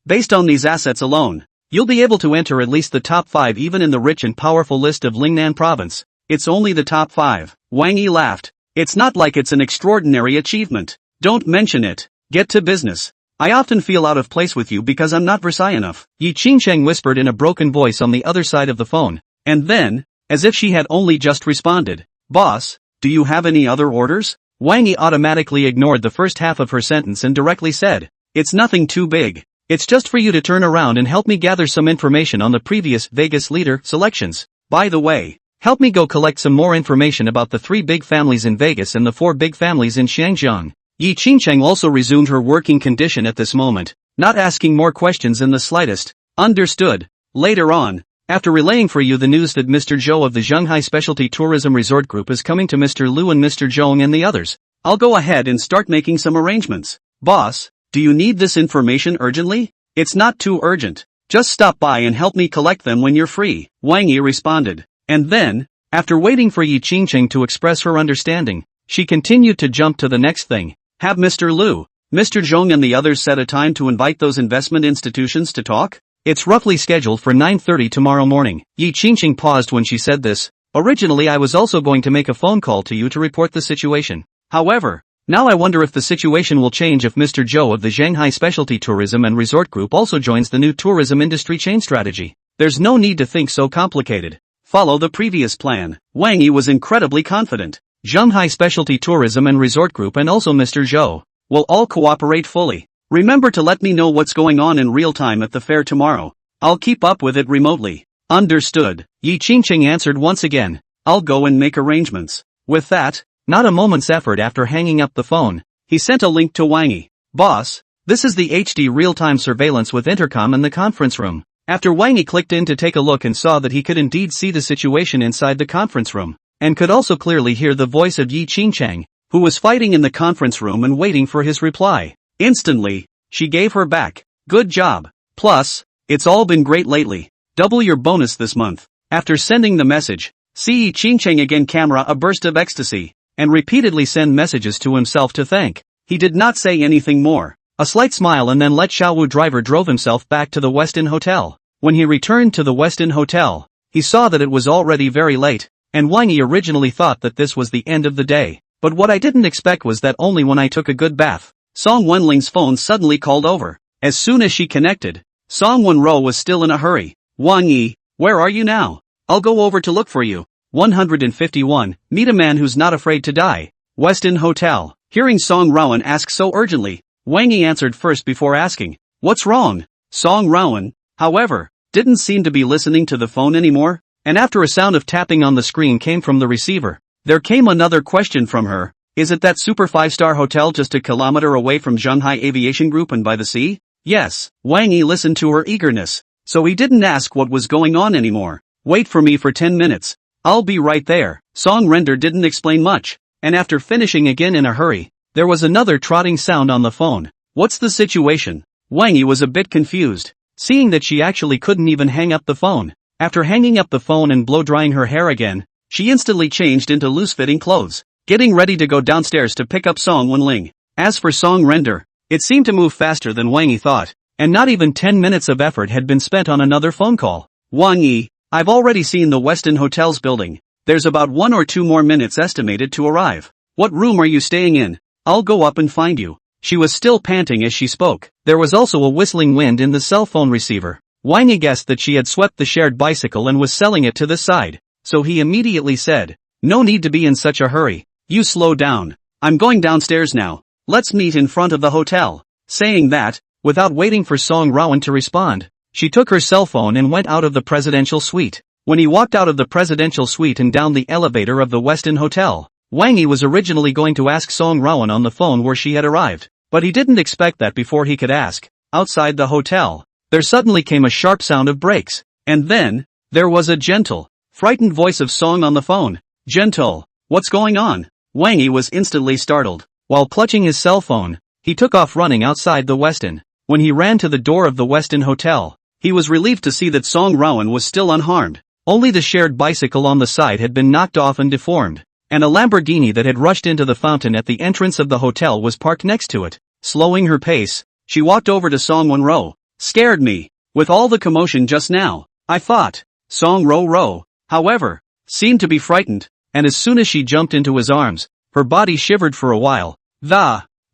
Based on these assets alone, you'll be able to enter at least the top 5 even in the rich and powerful list of Lingnan province. It's only the top 5. Wang Yi laughed. It's not like it's an extraordinary achievement. Don't mention it. Get to business. I often feel out of place with you because I'm not Versailles enough. Yi Qingcheng whispered in a broken voice on the other side of the phone. And then, as if she had only just responded, Boss, do you have any other orders? Wang Yi automatically ignored the first half of her sentence and directly said, It's nothing too big. It's just for you to turn around and help me gather some information on the previous Vegas leader selections. By the way, help me go collect some more information about the 3 big families in Vegas and the 4 big families in Shangjiang. Yi Qingcheng also resumed her working condition at this moment, not asking more questions in the slightest. Understood. Later on, after relaying for you the news that Mr. Zhou of the Zhonghai Specialty Tourism Resort Group is coming to Mr. Liu and Mr. Zhong and the others, I'll go ahead and start making some arrangements. Boss, do you need this information urgently? It's not too urgent. Just stop by and help me collect them when you're free, Wang Yi responded. And then, after waiting for Yi Qingcheng to express her understanding, she continued to jump to the next thing. Have Mr. Liu, Mr. Zhong and the others set a time to invite those investment institutions to talk? It's roughly scheduled for 9:30 tomorrow morning. Yi Qingcheng paused when she said this. Originally I was also going to make a phone call to you to report the situation. However, now I wonder if the situation will change if Mr. Zhou of the Shanghai Specialty Tourism and Resort Group also joins the new tourism industry chain strategy. There's no need to think so complicated. Follow the previous plan. Wang Yi was incredibly confident. Shanghai Specialty Tourism and Resort Group and also Mr. Zhou will all cooperate fully. Remember to let me know what's going on in real time at the fair tomorrow. I'll keep up with it remotely. Understood. Yi Qingcheng answered once again. I'll go and make arrangements. With that, not a moment's effort after hanging up the phone, he sent a link to Wang Yi. Boss, this is the HD real-time surveillance with intercom in the conference room. After Wang Yi clicked in to take a look and saw that he could indeed see the situation inside the conference room, and could also clearly hear the voice of Yi Qingcheng, who was fighting in the conference room and waiting for his reply. Instantly, she gave her back. Good job. Plus, it's all been great lately. Double your bonus this month. After sending the message, see Yi Qingcheng again camera a burst of ecstasy, and repeatedly send messages to himself to thank. He did not say anything more. A slight smile and then let Xiaowu driver drove himself back to the Westin Hotel. When he returned to the Westin Hotel, he saw that it was already very late, and Wang Yi originally thought that this was the end of the day. But what I didn't expect was that only when I took a good bath. Song Wenling's phone suddenly called over. As soon as she connected, Song Wenrou was still in a hurry. Wang Yi, where are you now? I'll go over to look for you. 151. Meet a man who's not afraid to die. Westin Hotel. Hearing Song Rowan ask so urgently, Wang Yi answered first before asking, what's wrong? Song Rowan, however, didn't seem to be listening to the phone anymore, and after a sound of tapping on the screen came from the receiver, there came another question from her. Is it that super 5-star hotel just a kilometer away from Zhonghai Aviation Group and by the sea? Yes. Wang Yi listened to her eagerness, so he didn't ask what was going on anymore. Wait for me for 10 minutes. I'll be right there. Song Render didn't explain much, and after finishing again in a hurry, there was another trotting sound on the phone. What's the situation? Wang Yi was a bit confused, seeing that she actually couldn't even hang up the phone. After hanging up the phone and blow-drying her hair again, she instantly changed into loose-fitting clothes, getting ready to go downstairs to pick up Song Wenling. As for Song Render, it seemed to move faster than Wang Yi thought, and not even 10 minutes of effort had been spent on another phone call. Wang Yi, I've already seen the Westin Hotel's building. There's about 1 or 2 more minutes estimated to arrive. What room are you staying in? I'll go up and find you. She was still panting as she spoke. There was also a whistling wind in the cell phone receiver. Wang Yi guessed that she had swept the shared bicycle and was selling it to the side, so he immediately said, no need to be in such a hurry. You slow down. I'm going downstairs now. Let's meet in front of the hotel. Saying that, without waiting for Song Rowan to respond, she took her cell phone and went out of the presidential suite. When he walked out of the presidential suite and down the elevator of the Westin Hotel, Wang Yi was originally going to ask Song Rowan on the phone where she had arrived, but he didn't expect that before he could ask. Outside the hotel, there suddenly came a sharp sound of brakes, and then, there was a gentle, frightened voice of Song on the phone. Gentle, what's going on? Wang Yi was instantly startled. While clutching his cell phone, he took off running outside the Westin. When he ran to the door of the Westin Hotel, he was relieved to see that Song Rowan was still unharmed. Only the shared bicycle on the side had been knocked off and deformed, and a Lamborghini that had rushed into the fountain at the entrance of the hotel was parked next to it. Slowing her pace, she walked over to Song Wenrou. Scared me. With all the commotion just now, I thought. Song Wenrou, however, seemed to be frightened, and as soon as she jumped into his arms, her body shivered for a while.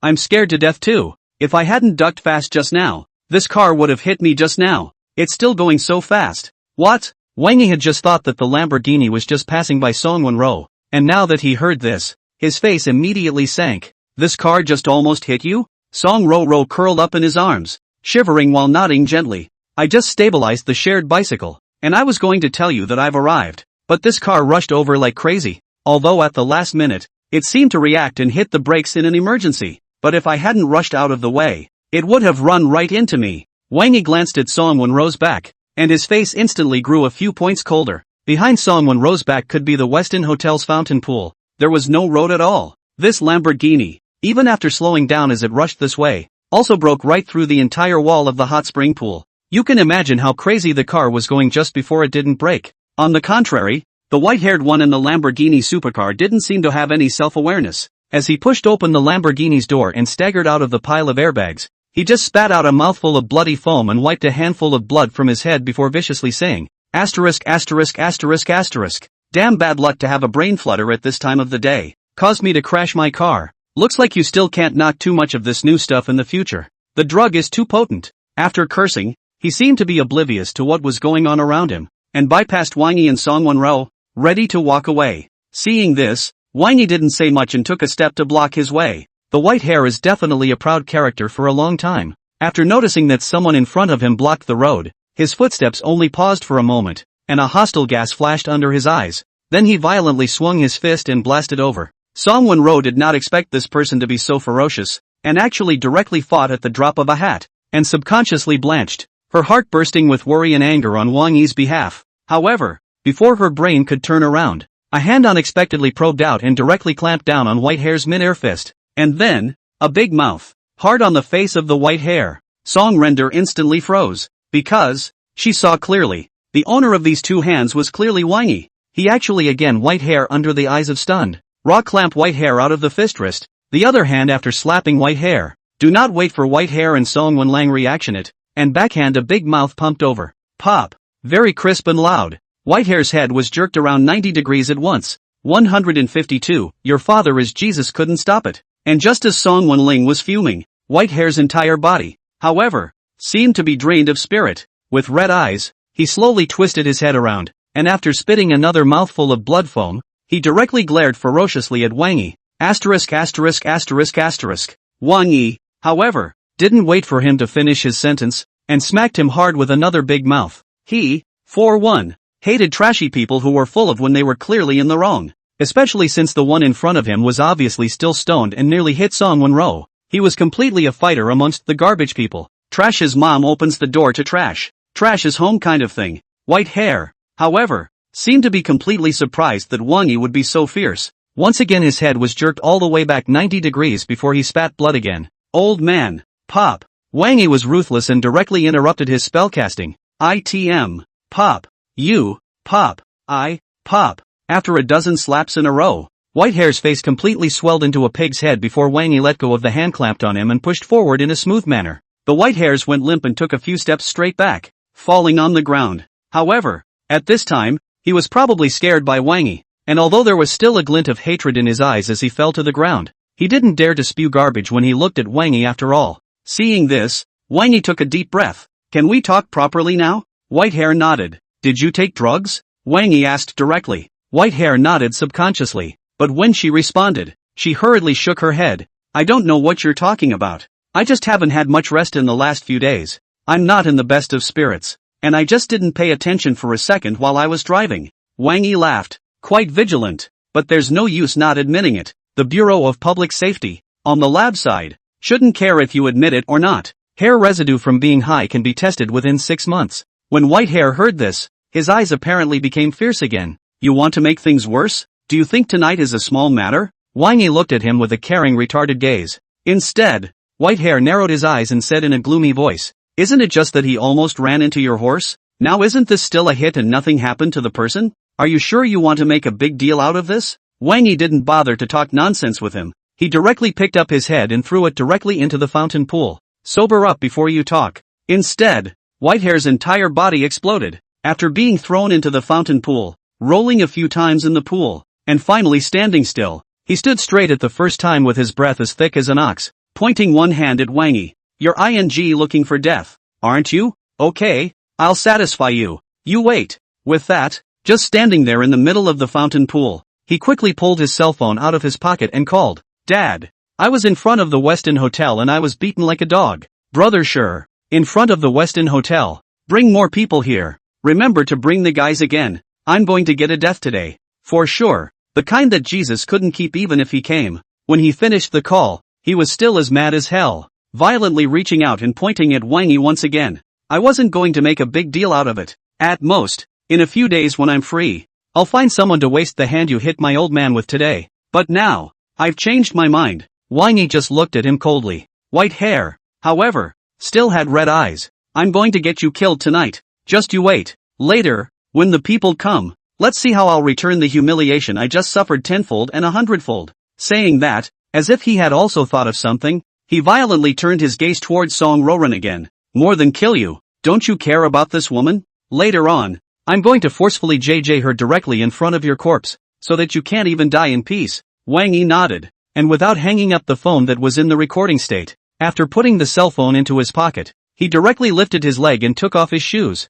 I'm scared to death too. If I hadn't ducked fast just now, this car would have hit me just now. It's still going so fast. What? Wang Yi had just thought that the Lamborghini was just passing by Song Wenrou, and now that he heard this, his face immediately sank. This car just almost hit you? Song Wenrou curled up in his arms. shivering while nodding gently. I just stabilized the shared bicycle, and I was going to tell you that I've arrived. But this car rushed over like crazy, although at the last minute, it seemed to react and hit the brakes in an emergency. But if I hadn't rushed out of the way, it would have run right into me. Wang Yi glanced at Song Wenrou's back, and his face instantly grew a few points colder. Behind Song Wenrou's back could be the Westin Hotel's fountain pool. There was no road at all. This Lamborghini, even after slowing down as it rushed this way, also broke right through the entire wall of the hot spring pool. You can imagine how crazy the car was going just before it didn't brake. On the contrary, the white-haired one in the Lamborghini supercar didn't seem to have any self-awareness. As he pushed open the Lamborghini's door and staggered out of the pile of airbags, he just spat out a mouthful of bloody foam and wiped a handful of blood from his head before viciously saying, asterisk asterisk asterisk asterisk. Damn bad luck to have a brain flutter at this time of the day. Caused me to crash my car. Looks like you still can't knock too much of this new stuff in the future. The drug is too potent. After cursing, he seemed to be oblivious to what was going on around him, and bypassed Wang Yi and Song Wenrou, ready to walk away. Seeing this, Wang Yi didn't say much and took a step to block his way. The white hair is definitely a proud character for a long time. After noticing that someone in front of him blocked the road, his footsteps only paused for a moment, and a hostile gas flashed under his eyes. Then he violently swung his fist and blasted over. Song Wenrou did not expect this person to be so ferocious, and actually directly fought at the drop of a hat, and subconsciously blanched, her heart bursting with worry and anger on Wang Yi's behalf. However, before her brain could turn around, a hand unexpectedly probed out and directly clamped down on white hair's mid-air fist, and then, a big mouth, hard on the face of the white hair. Song Wenrou instantly froze, because, she saw clearly, the owner of these two hands was clearly Wang Yi. He actually again white hair under the eyes of stunned. Raw clamp white hair out of the fist wrist, the other hand after slapping white hair. Do not wait for white hair and Song Wenlang reaction it, and backhand a big mouth pumped over. Pop. Very crisp and loud. White hair's head was jerked around 90 degrees at once. 152, your father is Jesus couldn't stop it. And just as Song Wenling was fuming, white hair's entire body, however, seemed to be drained of spirit. With red eyes, he slowly twisted his head around, and after spitting another mouthful of blood foam, he directly glared ferociously at Wang Yi. Asterisk asterisk asterisk asterisk. Wang Yi, however, didn't wait for him to finish his sentence, and smacked him hard with another big mouth. He, for one, hated trashy people who were full of when they were clearly in the wrong. Especially since the one in front of him was obviously still stoned and nearly hit Song Wenrou. He was completely a fighter amongst the garbage people. Trash's mom opens the door to trash. Trash is home kind of thing. White hair, however, seemed to be completely surprised that Wang Yi would be so fierce. Once again his head was jerked all the way back 90 degrees before he spat blood again. Old man, pop. Wang Yi was ruthless and directly interrupted his spellcasting. ITM, pop. You, pop. I, pop. After a dozen slaps in a row, Whitehair's face completely swelled into a pig's head before Wang Yi let go of the hand clamped on him and pushed forward in a smooth manner. The Whitehairs went limp and took a few steps straight back, falling on the ground. However, at this time, he was probably scared by Wang Yi, and although there was still a glint of hatred in his eyes as he fell to the ground, he didn't dare to spew garbage when he looked at Wang Yi after all. Seeing this, Wang Yi took a deep breath. Can we talk properly now? Whitehair nodded. Did you take drugs? Wang Yi asked directly. Whitehair nodded subconsciously, but when she responded, she hurriedly shook her head. I don't know what you're talking about. I just haven't had much rest in the last few days. I'm not in the best of spirits, and I just didn't pay attention for a second while I was driving. Wang Yi laughed, quite vigilant, but there's no use not admitting it. The Bureau of Public Safety, on the lab side, shouldn't care if you admit it or not. Hair residue from being high can be tested within 6 months. When Whitehair heard this, his eyes apparently became fierce again. You want to make things worse? Do you think tonight is a small matter? Wang Yi looked at him with a caring retarded gaze. Instead, Whitehair narrowed his eyes and said in a gloomy voice, isn't it just that he almost ran into your horse? Now isn't this still a hit and nothing happened to the person? Are you sure you want to make a big deal out of this? Wang Yi didn't bother to talk nonsense with him. He directly picked up his head and threw it directly into the fountain pool. Sober up before you talk. Instead, Whitehair's entire body exploded. After being thrown into the fountain pool, rolling a few times in the pool, and finally standing still, he stood straight at the first time with his breath as thick as an ox, pointing one hand at Wang Yi. You're looking for death, aren't you? Okay, I'll satisfy you. You wait. With that, just standing there in the middle of the fountain pool, he quickly pulled his cell phone out of his pocket and called, Dad. I was in front of the Westin Hotel and I was beaten like a dog. Brother sure. in front of the Westin Hotel. Bring more people here. Remember to bring the guys again. I'm going to get a death today. For sure. The kind that Jesus couldn't keep even if he came. When he finished the call, he was still as mad as hell, violently reaching out and pointing at Wang Yi once again. I wasn't going to make a big deal out of it. At most, in a few days when I'm free, I'll find someone to waste the hand you hit my old man with today. But now, I've changed my mind. Wang Yi just looked at him coldly. White hair, however, still had red eyes. I'm going to get you killed tonight. Just you wait. Later, when the people come, let's see how I'll return the humiliation I just suffered tenfold and 100-fold. Saying that, as if he had also thought of something, he violently turned his gaze towards Song Wenrou again. More than kill you. Don't you care about this woman? Later on, I'm going to forcefully JJ her directly in front of your corpse, so that you can't even die in peace. Wang Yi nodded, and without hanging up the phone that was in the recording state, after putting the cell phone into his pocket, he directly lifted his leg and took off his shoes.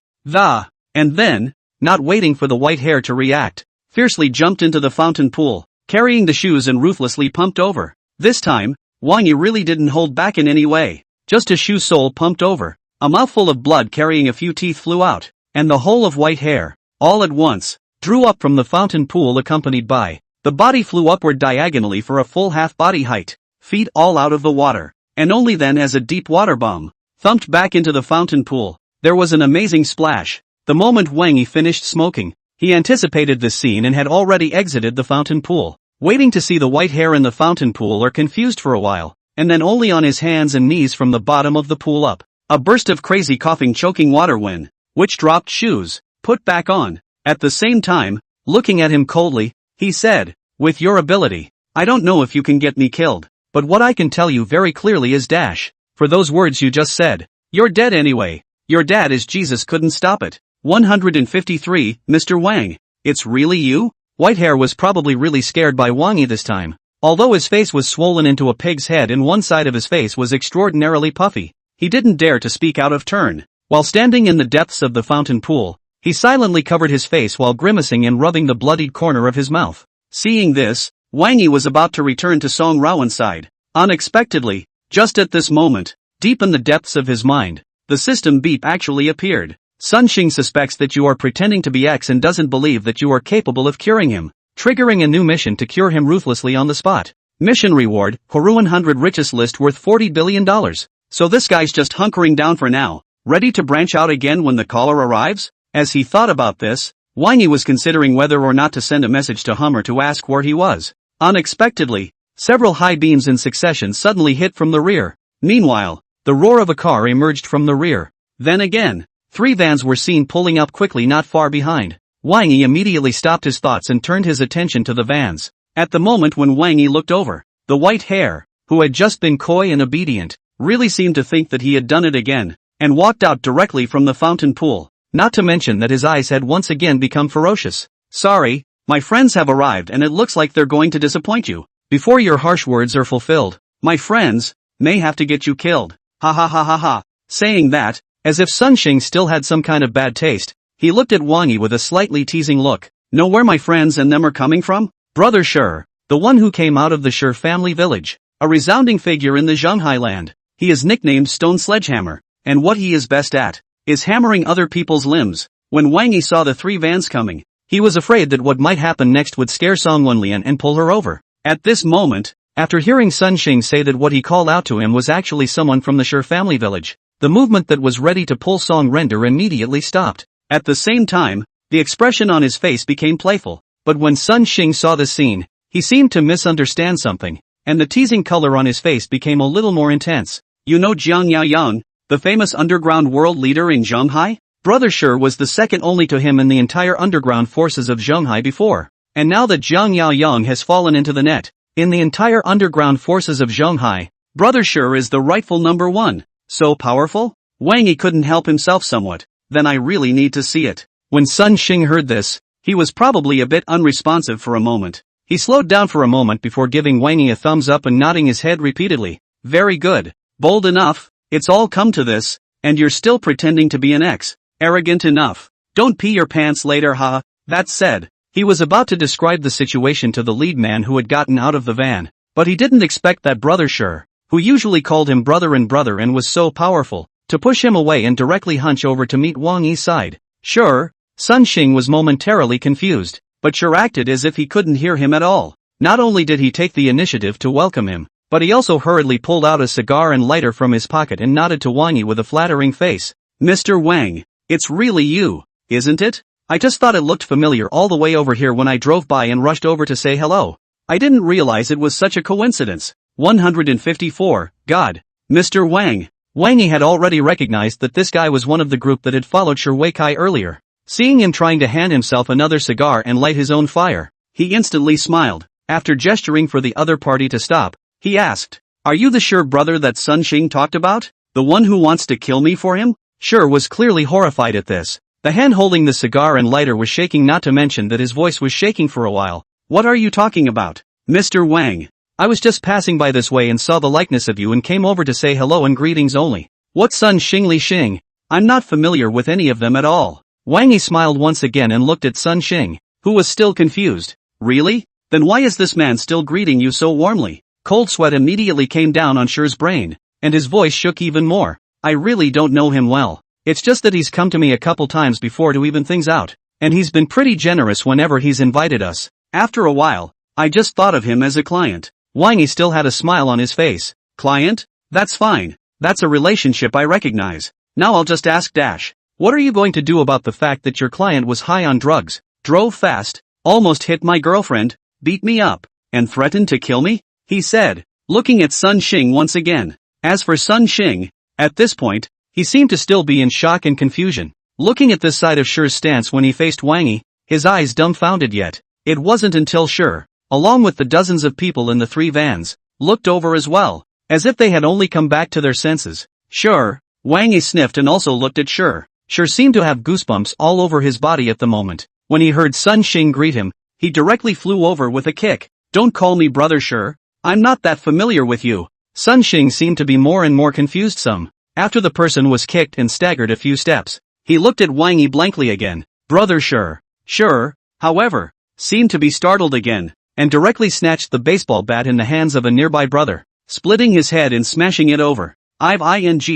And then, not waiting for the white hair to react, fiercely jumped into the fountain pool, carrying the shoes and ruthlessly pumped over. This time, Wang Yi really didn't hold back in any way. Just a shoe sole pumped over, a mouthful of blood carrying a few teeth flew out, and the whole of white hair, all at once, drew up from the fountain pool accompanied by, the body flew upward diagonally for a full half body height, feet all out of the water, and only then as a deep water bomb thumped back into the fountain pool. There was an amazing splash. The moment Wang Yi finished smoking, he anticipated this scene and had already exited the fountain pool, waiting to see the white hair in the fountain pool or confused for a while, and then only on his hands and knees from the bottom of the pool up. A burst of crazy coughing choking water when, which dropped shoes, put back on. At the same time, looking at him coldly, he said, with your ability, I don't know if you can get me killed, but what I can tell you very clearly is for those words you just said, you're dead anyway. Your dad is Jesus couldn't stop it. 153, Mr. Wang. It's really you? Whitehair was probably really scared by Wang Yi this time. Although his face was swollen into a pig's head and one side of his face was extraordinarily puffy, he didn't dare to speak out of turn. While standing in the depths of the fountain pool, he silently covered his face while grimacing and rubbing the bloodied corner of his mouth. Seeing this, Wang Yi was about to return to Song Wenrou's side. Unexpectedly, just at this moment, deep in the depths of his mind, the system beep actually appeared. Sun Xing suspects that you are pretending to be X and doesn't believe that you are capable of curing him, triggering a new mission to cure him ruthlessly on the spot. Mission reward, Korean 100 richest list worth $40 billion. So this guy's just hunkering down for now, ready to branch out again when the caller arrives? As he thought about this, Wang Yi was considering whether or not to send a message to Hummer to ask where he was. Unexpectedly, several high beams in succession suddenly hit from the rear. Meanwhile, the roar of a car emerged from the rear. Then again, 3 vans were seen pulling up quickly not far behind. Wang Yi immediately stopped his thoughts and turned his attention to the vans. At the moment when Wang Yi looked over, the white hair, who had just been coy and obedient, really seemed to think that he had done it again, and walked out directly from the fountain pool, not to mention that his eyes had once again become ferocious. Sorry, my friends have arrived and it looks like they're going to disappoint you. Before your harsh words are fulfilled, my friends may have to get you killed. Ha ha ha ha ha. Saying that, as if Sun Xing still had some kind of bad taste, he looked at Wang Yi with a slightly teasing look. Know where my friends and them are coming from? Brother Shi, the one who came out of the Shi family village, a resounding figure in the Zhonghai land. He is nicknamed Stone Sledgehammer, and what he is best at is hammering other people's limbs. When Wang Yi saw the 3 vans coming, he was afraid that what might happen next would scare Song Wenrou and pull her over. At this moment, after hearing Sun Xing say that what he called out to him was actually someone from the Shi family village, the movement that was ready to pull Song Wenrou immediately stopped. At the same time, the expression on his face became playful, but when Sun Xing saw the scene, he seemed to misunderstand something, and the teasing color on his face became a little more intense. You know Jiang Yaoyang, the famous underground world leader in Zhonghai? Brother Shi was the second only to him in the entire underground forces of Zhonghai before, and now that Jiang Yaoyang has fallen into the net, in the entire underground forces of Zhonghai, Brother Shi is the rightful number 1. So powerful? Wang Yi couldn't help himself somewhat. Then I really need to see it. When Sun Xing heard this, he was probably a bit unresponsive for a moment. He slowed down for a moment before giving Wang Yi a thumbs up and nodding his head repeatedly. Very good. Bold enough. It's all come to this, and you're still pretending to be an X. Arrogant enough. Don't pee your pants later, ha. That said, he was about to describe the situation to the lead man who had gotten out of the van, but he didn't expect that Brother Shi, who usually called him brother and was so powerful, to push him away and directly hunch over to meet Wang Yi's side. Sure, Sun Xing was momentarily confused, but sure acted as if he couldn't hear him at all. Not only did he take the initiative to welcome him, but he also hurriedly pulled out a cigar and lighter from his pocket and nodded to Wang Yi with a flattering face. Mr. Wang, it's really you, isn't it? I just thought it looked familiar all the way over here when I drove by and rushed over to say hello. I didn't realize it was such a coincidence. 154, God. Mr. Wang. Wang Yi had already recognized that this guy was one of the group that had followed Shi Weikai earlier. Seeing him trying to hand himself another cigar and light his own fire, he instantly smiled. After gesturing for the other party to stop, he asked, "Are you the Shi brother that Sun Xing talked about? The one who wants to kill me for him?" Shi was clearly horrified at this. The hand holding the cigar and lighter was shaking, not to mention that his voice was shaking for a while. "What are you talking about, Mr. Wang? I was just passing by this way and saw the likeness of you and came over to say hello and greetings only. What Sun Xing Li Xing? I'm not familiar with any of them at all." Wang Yi smiled once again and looked at Sun Xing, who was still confused. "Really? Then why is this man still greeting you so warmly?" Cold sweat immediately came down on Shi's brain, and his voice shook even more. "I really don't know him well. It's just that he's come to me a couple times before to even things out, and he's been pretty generous whenever he's invited us. After a while, I just thought of him as a client." Wang Yi still had a smile on his face. "Client? That's fine. That's a relationship I recognize. Now I'll just ask Dash. What are you going to do about the fact that your client was high on drugs, drove fast, almost hit my girlfriend, beat me up, and threatened to kill me?" he said, looking at Sun Xing once again. As for Sun Xing, at this point, he seemed to still be in shock and confusion. Looking at this side of Shi's stance when he faced Wang Yi, his eyes dumbfounded yet. It wasn't until Shi, along with the dozens of people in the 3 vans, looked over as well, as if they had only come back to their senses. "Sure." Wang Yi sniffed and also looked at Shi. Shi seemed to have goosebumps all over his body at the moment. When he heard Sun Xing greet him, he directly flew over with a kick. "Don't call me brother Shi. I'm not that familiar with you." Sun Xing seemed to be more and more confused some. After the person was kicked and staggered a few steps, he looked at Wang Yi blankly again. Brother Shi. Shi, however, seemed to be startled again, and directly snatched the baseball bat in the hands of a nearby brother, splitting his head and smashing it over. "I've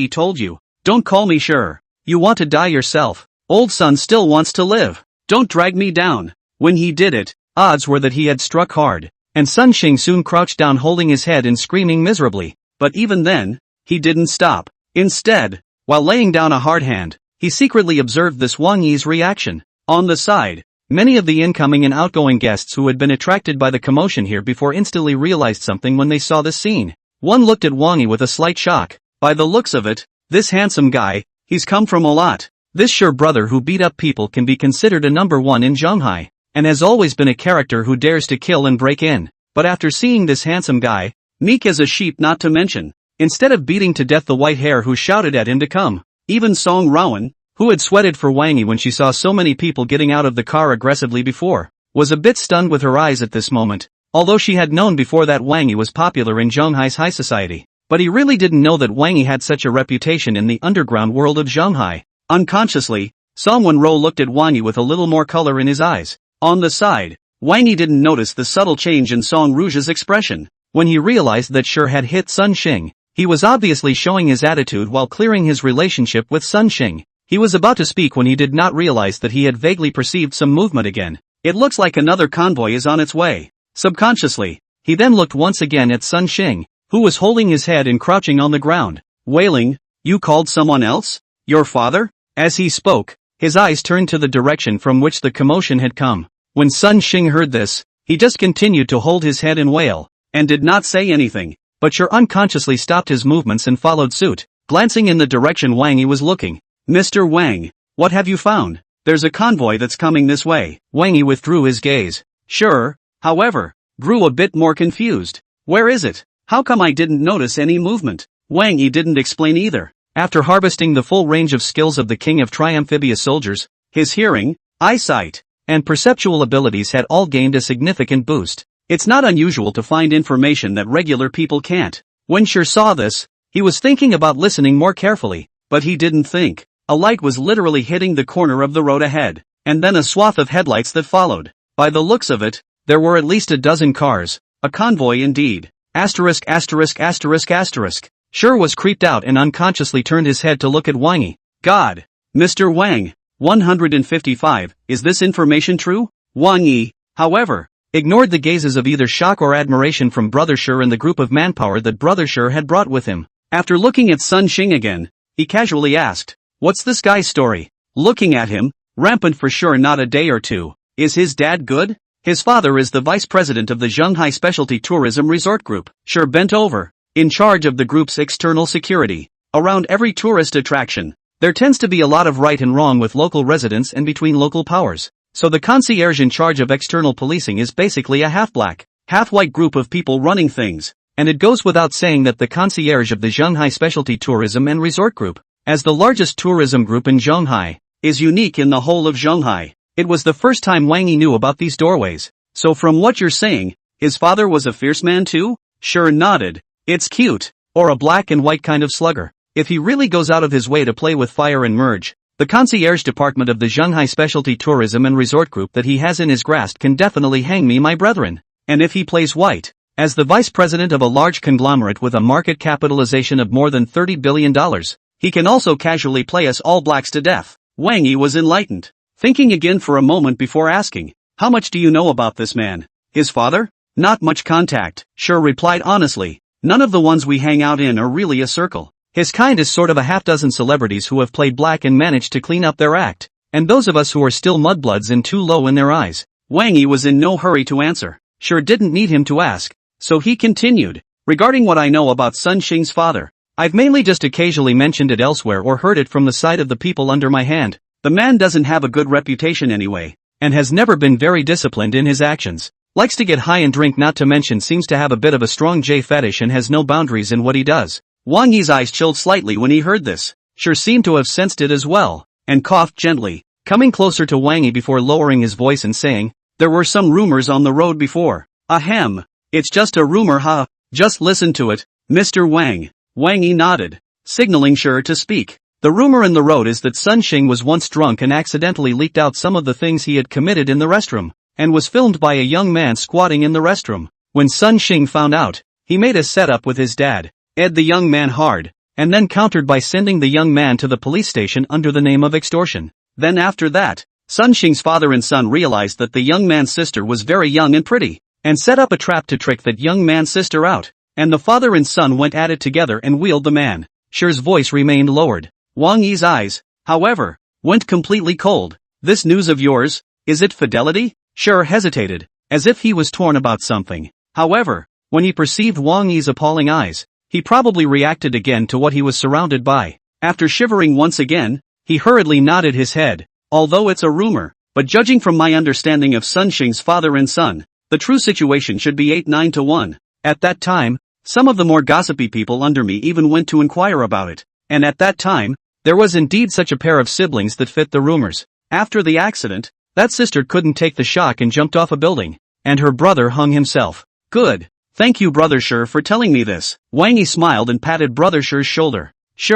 told you, don't call me Shi. You want to die yourself. Old son still wants to live. Don't drag me down." When he did it, odds were that he had struck hard, and Sun Xing soon crouched down holding his head and screaming miserably. But even then, he didn't stop. Instead, while laying down a hard hand, he secretly observed this Wang Yi's reaction. On the side, many of the incoming and outgoing guests who had been attracted by the commotion here before instantly realized something when they saw this scene. One looked at Wang Yi with a slight shock. By the looks of it, this handsome guy, he's come from a lot. This Shi brother who beat up people can be considered a number 1 in Shanghai, and has always been a character who dares to kill and break in. But after seeing this handsome guy, meek as a sheep not to mention, instead of beating to death the white hair who shouted at him to come, even Song Wenrou, who had sweated for Wang Yi when she saw so many people getting out of the car aggressively before, was a bit stunned with her eyes at this moment. Although she had known before that Wang Yi was popular in Shanghai's high society, but he really didn't know that Wang Yi had such a reputation in the underground world of Shanghai. Unconsciously, Song Wenrou looked at Wang Yi with a little more color in his eyes. On the side, Wang Yi didn't notice the subtle change in Song Rouge's expression. When he realized that Shi had hit Sun Xing, he was obviously showing his attitude while clearing his relationship with Sun Xing. He was about to speak when he did not realize that he had vaguely perceived some movement again. "It looks like another convoy is on its way." Subconsciously, he then looked once again at Sun Xing, who was holding his head and crouching on the ground, wailing, "You called someone else? Your father?" As he spoke, his eyes turned to the direction from which the commotion had come. When Sun Xing heard this, he just continued to hold his head and wail, and did not say anything. But Shi unconsciously stopped his movements and followed suit, glancing in the direction Wang Yi was looking. "Mr. Wang, what have you found?" "There's a convoy that's coming this way." Wang Yi withdrew his gaze. Shi, however, grew a bit more confused. "Where is it? How come I didn't notice any movement?" Wang Yi didn't explain either. After harvesting the full range of skills of the king of tri-amphibious soldiers, his hearing, eyesight, and perceptual abilities had all gained a significant boost. It's not unusual to find information that regular people can't. When Shi saw this, he was thinking about listening more carefully, but he didn't think. A light was literally hitting the corner of the road ahead, and then a swath of headlights that followed. By the looks of it, there were at least a dozen cars, a convoy indeed. *******. Sure was creeped out and unconsciously turned his head to look at Wang Yi. God. Mr. Wang. 155, is this information true? Wang Yi, however, ignored the gazes of either shock or admiration from Brother Shi and the group of manpower that Brother Shi had brought with him. After looking at Sun Xing again, he casually asked, "What's this guy's story?" Looking at him, rampant for sure not a day or two. Is his dad good? His father is the vice president of the Zhonghai Specialty Tourism Resort Group. Shi bent over, in charge of the group's external security. Around every tourist attraction, there tends to be a lot of right and wrong with local residents and between local powers. So the concierge in charge of external policing is basically a half-black, half-white group of people running things. And it goes without saying that the concierge of the Zhonghai Specialty Tourism and Resort Group, as the largest tourism group in Zhonghai, is unique in the whole of Zhonghai. It was the first time Wang Yi knew about these doorways. So from what you're saying, his father was a fierce man too? Shi nodded. It's cute. Or a black and white kind of slugger. If he really goes out of his way to play with fire and merge, the concierge department of the Zhonghai Specialty Tourism and Resort Group that he has in his grasp can definitely hang me my brethren. And if he plays white, as the vice president of a large conglomerate with a market capitalization of more than $30 billion, he can also casually play us all blacks to death. Wang Yi was enlightened, thinking again for a moment before asking, "How much do you know about this man?" His father? Not much contact, Shi replied honestly. None of the ones we hang out in are really a circle. His kind is sort of a half-dozen celebrities who have played black and managed to clean up their act, and those of us who are still mudbloods and too low in their eyes. Wang Yi was in no hurry to answer. Shi didn't need him to ask, so he continued. Regarding what I know about Sun Xing's father, I've mainly just occasionally mentioned it elsewhere or heard it from the side of the people under my hand. The man doesn't have a good reputation anyway, and has never been very disciplined in his actions. Likes to get high and drink, not to mention seems to have a bit of a strong J fetish and has no boundaries in what he does. Wang Yi's eyes chilled slightly when he heard this. Shi seemed to have sensed it as well, and coughed gently, coming closer to Wang Yi before lowering his voice and saying, "There were some rumors on the road before." Ahem. It's just a rumor, huh? Just listen to it, Mr. Wang. Wang Yi nodded, signaling Shi to speak. The rumor in the road is that Sun Xing was once drunk and accidentally leaked out some of the things he had committed in the restroom, and was filmed by a young man squatting in the restroom. When Sun Xing found out, he made a setup with his dad, ed the young man hard, and then countered by sending the young man to the police station under the name of extortion. Then after that, Sun Xing's father and son realized that the young man's sister was very young and pretty, and set up a trap to trick that young man's sister out, and the father and son went at it together and wheeled the man. Shi's voice remained lowered. Wang Yi's eyes, however, went completely cold. This news of yours, is it fidelity? Shi hesitated, as if he was torn about something. However, when he perceived Wang Yi's appalling eyes, he probably reacted again to what he was surrounded by. After shivering once again, he hurriedly nodded his head. Although it's a rumor, but judging from my understanding of Sun Xing's father and son, the true situation should be 8-9 to 1. At that time, some of the more gossipy people under me even went to inquire about it, and at that time, there was indeed such a pair of siblings that fit the rumors. After the accident, that sister couldn't take the shock and jumped off a building, and her brother hung himself. Good. Thank you, Brother Shi, for telling me this. Wang Yi smiled and patted Brother Shi's shoulder. Shi,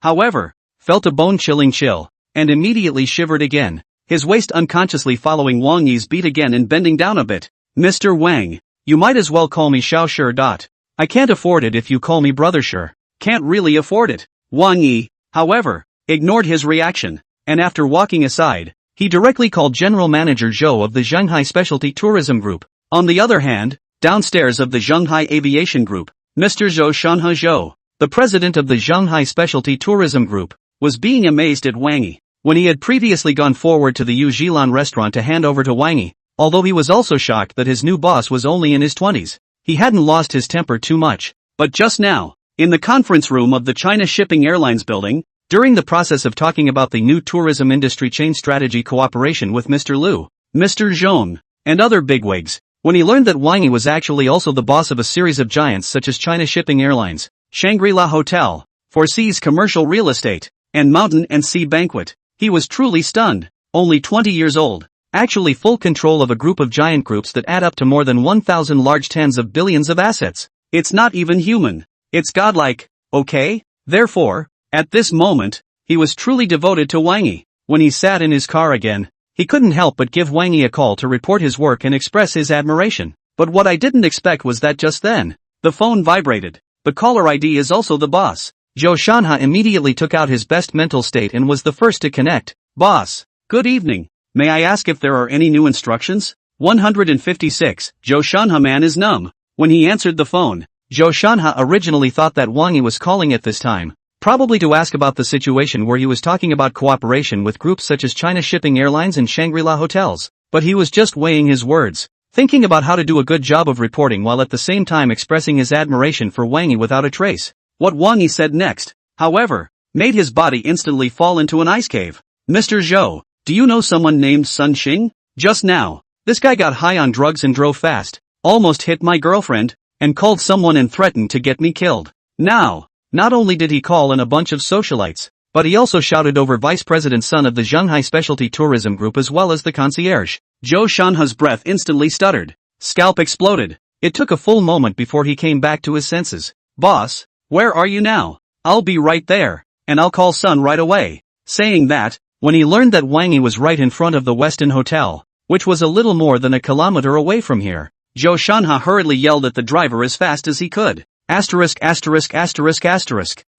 however, felt a bone-chilling chill, and immediately shivered again, his waist unconsciously following Wang Yi's beat again and bending down a bit. Mr. Wang, you might as well call me Xiao Shi. I can't afford it if you call me Brother Shi. Can't really afford it. Wang Yi, however, ignored his reaction, and after walking aside, he directly called General Manager Zhou of the Zhonghai Specialty Tourism Group. On the other hand, downstairs of the Zhonghai Aviation Group, Mr. Zhou Shanhe Zhou, the president of the Zhonghai Specialty Tourism Group, was being amazed at Wang Yi. When he had previously gone forward to the Yu Jilan restaurant to hand over to Wang Yi, although he was also shocked that his new boss was only in his 20s, he hadn't lost his temper too much. But just now, in the conference room of the China Shipping Airlines building, during the process of talking about the new tourism industry chain strategy cooperation with Mr. Liu, Mr. Zhong, and other bigwigs, when he learned that Wang Yi was actually also the boss of a series of giants such as China Shipping Airlines, Shangri-La Hotel, Foreseas Commercial Real Estate, and Mountain and Sea Banquet, he was truly stunned. Only 20 years old, actually full control of a group of giant groups that add up to more than 1,000 large tens of billions of assets. It's not even human. It's godlike, okay? Therefore, at this moment, he was truly devoted to Wang Yi. When he sat in his car again, he couldn't help but give Wang Yi a call to report his work and express his admiration. But what I didn't expect was that just then, the phone vibrated. The caller ID is also the boss. Zhou Shanha immediately took out his best mental state and was the first to connect. Boss. Good evening. May I ask if there are any new instructions? 156. Zhou Shanha man is numb. When he answered the phone, Zhou Shanha originally thought that Wang Yi was calling at this time, probably to ask about the situation where he was talking about cooperation with groups such as China Shipping Airlines and Shangri-La Hotels, but he was just weighing his words, thinking about how to do a good job of reporting while at the same time expressing his admiration for Wang Yi without a trace. What Wang Yi said next, however, made his body instantly fall into an ice cave. Mr. Zhou, do you know someone named Sun Xing? Just now, this guy got high on drugs and drove fast, almost hit my girlfriend, and called someone and threatened to get me killed. Now, not only did he call in a bunch of socialites, but he also shouted over Vice President Sun of the Shanghai Specialty Tourism Group as well as the concierge. Zhou Shanha's breath instantly stuttered. Scalp exploded. It took a full moment before he came back to his senses. Boss, where are you now? I'll be right there, and I'll call Sun right away. Saying that, when he learned that Wang Yi was right in front of the Westin Hotel, which was a little more than a kilometer away from here, Zhou Shanha hurriedly yelled at the driver as fast as he could. Asterisk.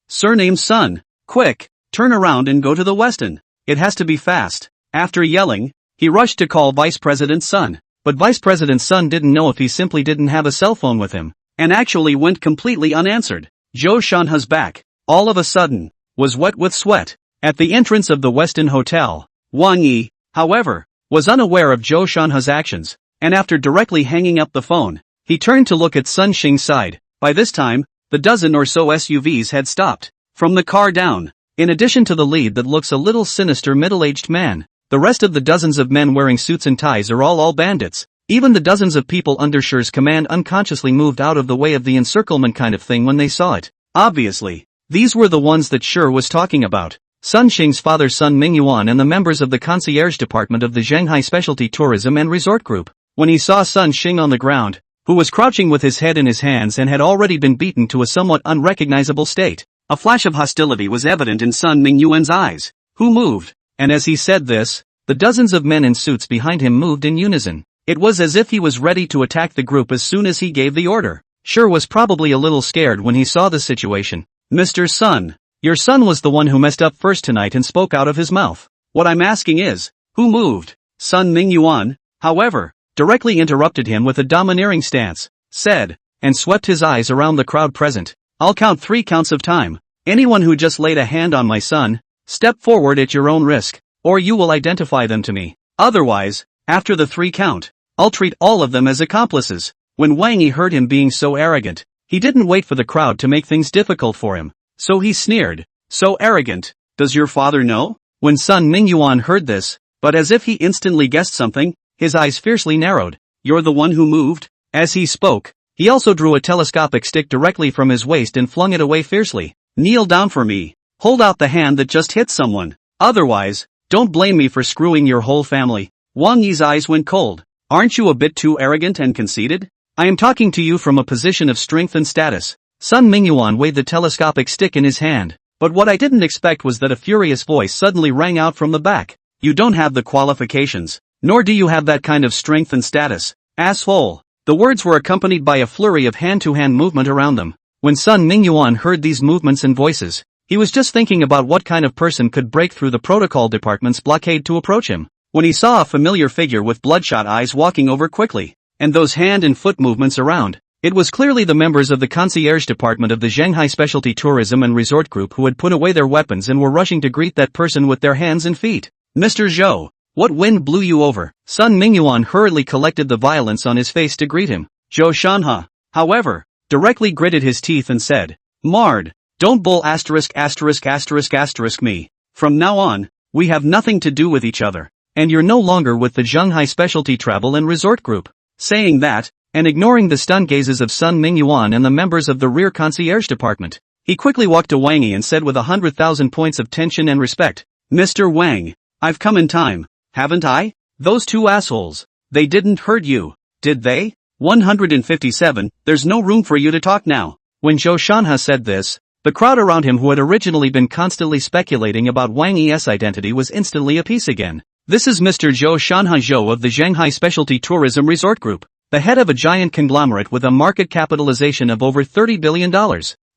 Surname Sun. Quick, turn around and go to the Westin. It has to be fast. After yelling, he rushed to call Vice President Sun, but Vice President Sun didn't know if he simply didn't have a cell phone with him, and actually went completely unanswered. Zhou Shanha's back, all of a sudden, was wet with sweat. At the entrance of the Westin Hotel, Wang Yi, however, was unaware of Zhou Shanha's actions, and after directly hanging up the phone, he turned to look at Sun Xing's side. By this time, the dozen or so SUVs had stopped. From the car down, in addition to the lead that looks a little sinister middle-aged man, the rest of the dozens of men wearing suits and ties are all bandits. Even the dozens of people under Shi's command unconsciously moved out of the way of the encirclement kind of thing when they saw it. Obviously, these were the ones that Shi was talking about. Sun Xing's father Sun Mingyuan and the members of the concierge department of the Shanghai Specialty Tourism and Resort Group. When he saw Sun Xing on the ground, who was crouching with his head in his hands and had already been beaten to a somewhat unrecognizable state, a flash of hostility was evident in Sun Mingyuan's eyes. Who moved? And as he said this, the dozens of men in suits behind him moved in unison. It was as if he was ready to attack the group as soon as he gave the order. Shi was probably a little scared when he saw the situation. Mr. Sun, your son was the one who messed up first tonight and spoke out of his mouth. What I'm asking is, who moved? Sun Mingyuan, however, directly interrupted him with a domineering stance, said, and swept his eyes around the crowd present. I'll count 3 counts of time. Anyone who just laid a hand on my son, step forward at your own risk, or you will identify them to me. Otherwise, after the 3 count, I'll treat all of them as accomplices. When Wang Yi heard him being so arrogant, he didn't wait for the crowd to make things difficult for him. So he sneered, so arrogant, does your father know? When Sun Mingyuan heard this, but as if he instantly guessed something, his eyes fiercely narrowed. You're the one who moved? As he spoke, he also drew a telescopic stick directly from his waist and flung it away fiercely. Kneel down for me. Hold out the hand that just hit someone. Otherwise, don't blame me for screwing your whole family. Wang Yi's eyes went cold. Aren't you a bit too arrogant and conceited? I am talking to you from a position of strength and status. Sun Mingyuan waved the telescopic stick in his hand, but what I didn't expect was that a furious voice suddenly rang out from the back. You don't have the qualifications, nor do you have that kind of strength and status, asshole. The words were accompanied by a flurry of hand-to-hand movement around them. When Sun Mingyuan heard these movements and voices, he was just thinking about what kind of person could break through the protocol department's blockade to approach him. When he saw a familiar figure with bloodshot eyes walking over quickly, and those hand and foot movements around, it was clearly the members of the concierge department of the Shanghai Specialty Tourism and Resort Group who had put away their weapons and were rushing to greet that person with their hands and feet. Mr. Zhou, what wind blew you over? Sun Mingyuan hurriedly collected the violence on his face to greet him. Zhou Shanha, however, directly gritted his teeth and said, Mard, don't bull ***** me. From now on, we have nothing to do with each other, and you're no longer with the Shanghai Specialty Travel and Resort Group. Saying that, and ignoring the stunned gazes of Sun Mingyuan and the members of the rear concierge department, he quickly walked to Wang Yi and said with 100,000 points of tension and respect, Mr. Wang, I've come in time, haven't I? Those 2 assholes, they didn't hurt you, did they? 157, there's no room for you to talk now. When Zhou Shanha said this, the crowd around him who had originally been constantly speculating about Wang Yi's identity was instantly at peace again. This is Mr. Zhou Shanha Zhou of the Shanghai Specialty Tourism Resort Group. the head of a giant conglomerate with a market capitalization of over $30 billion.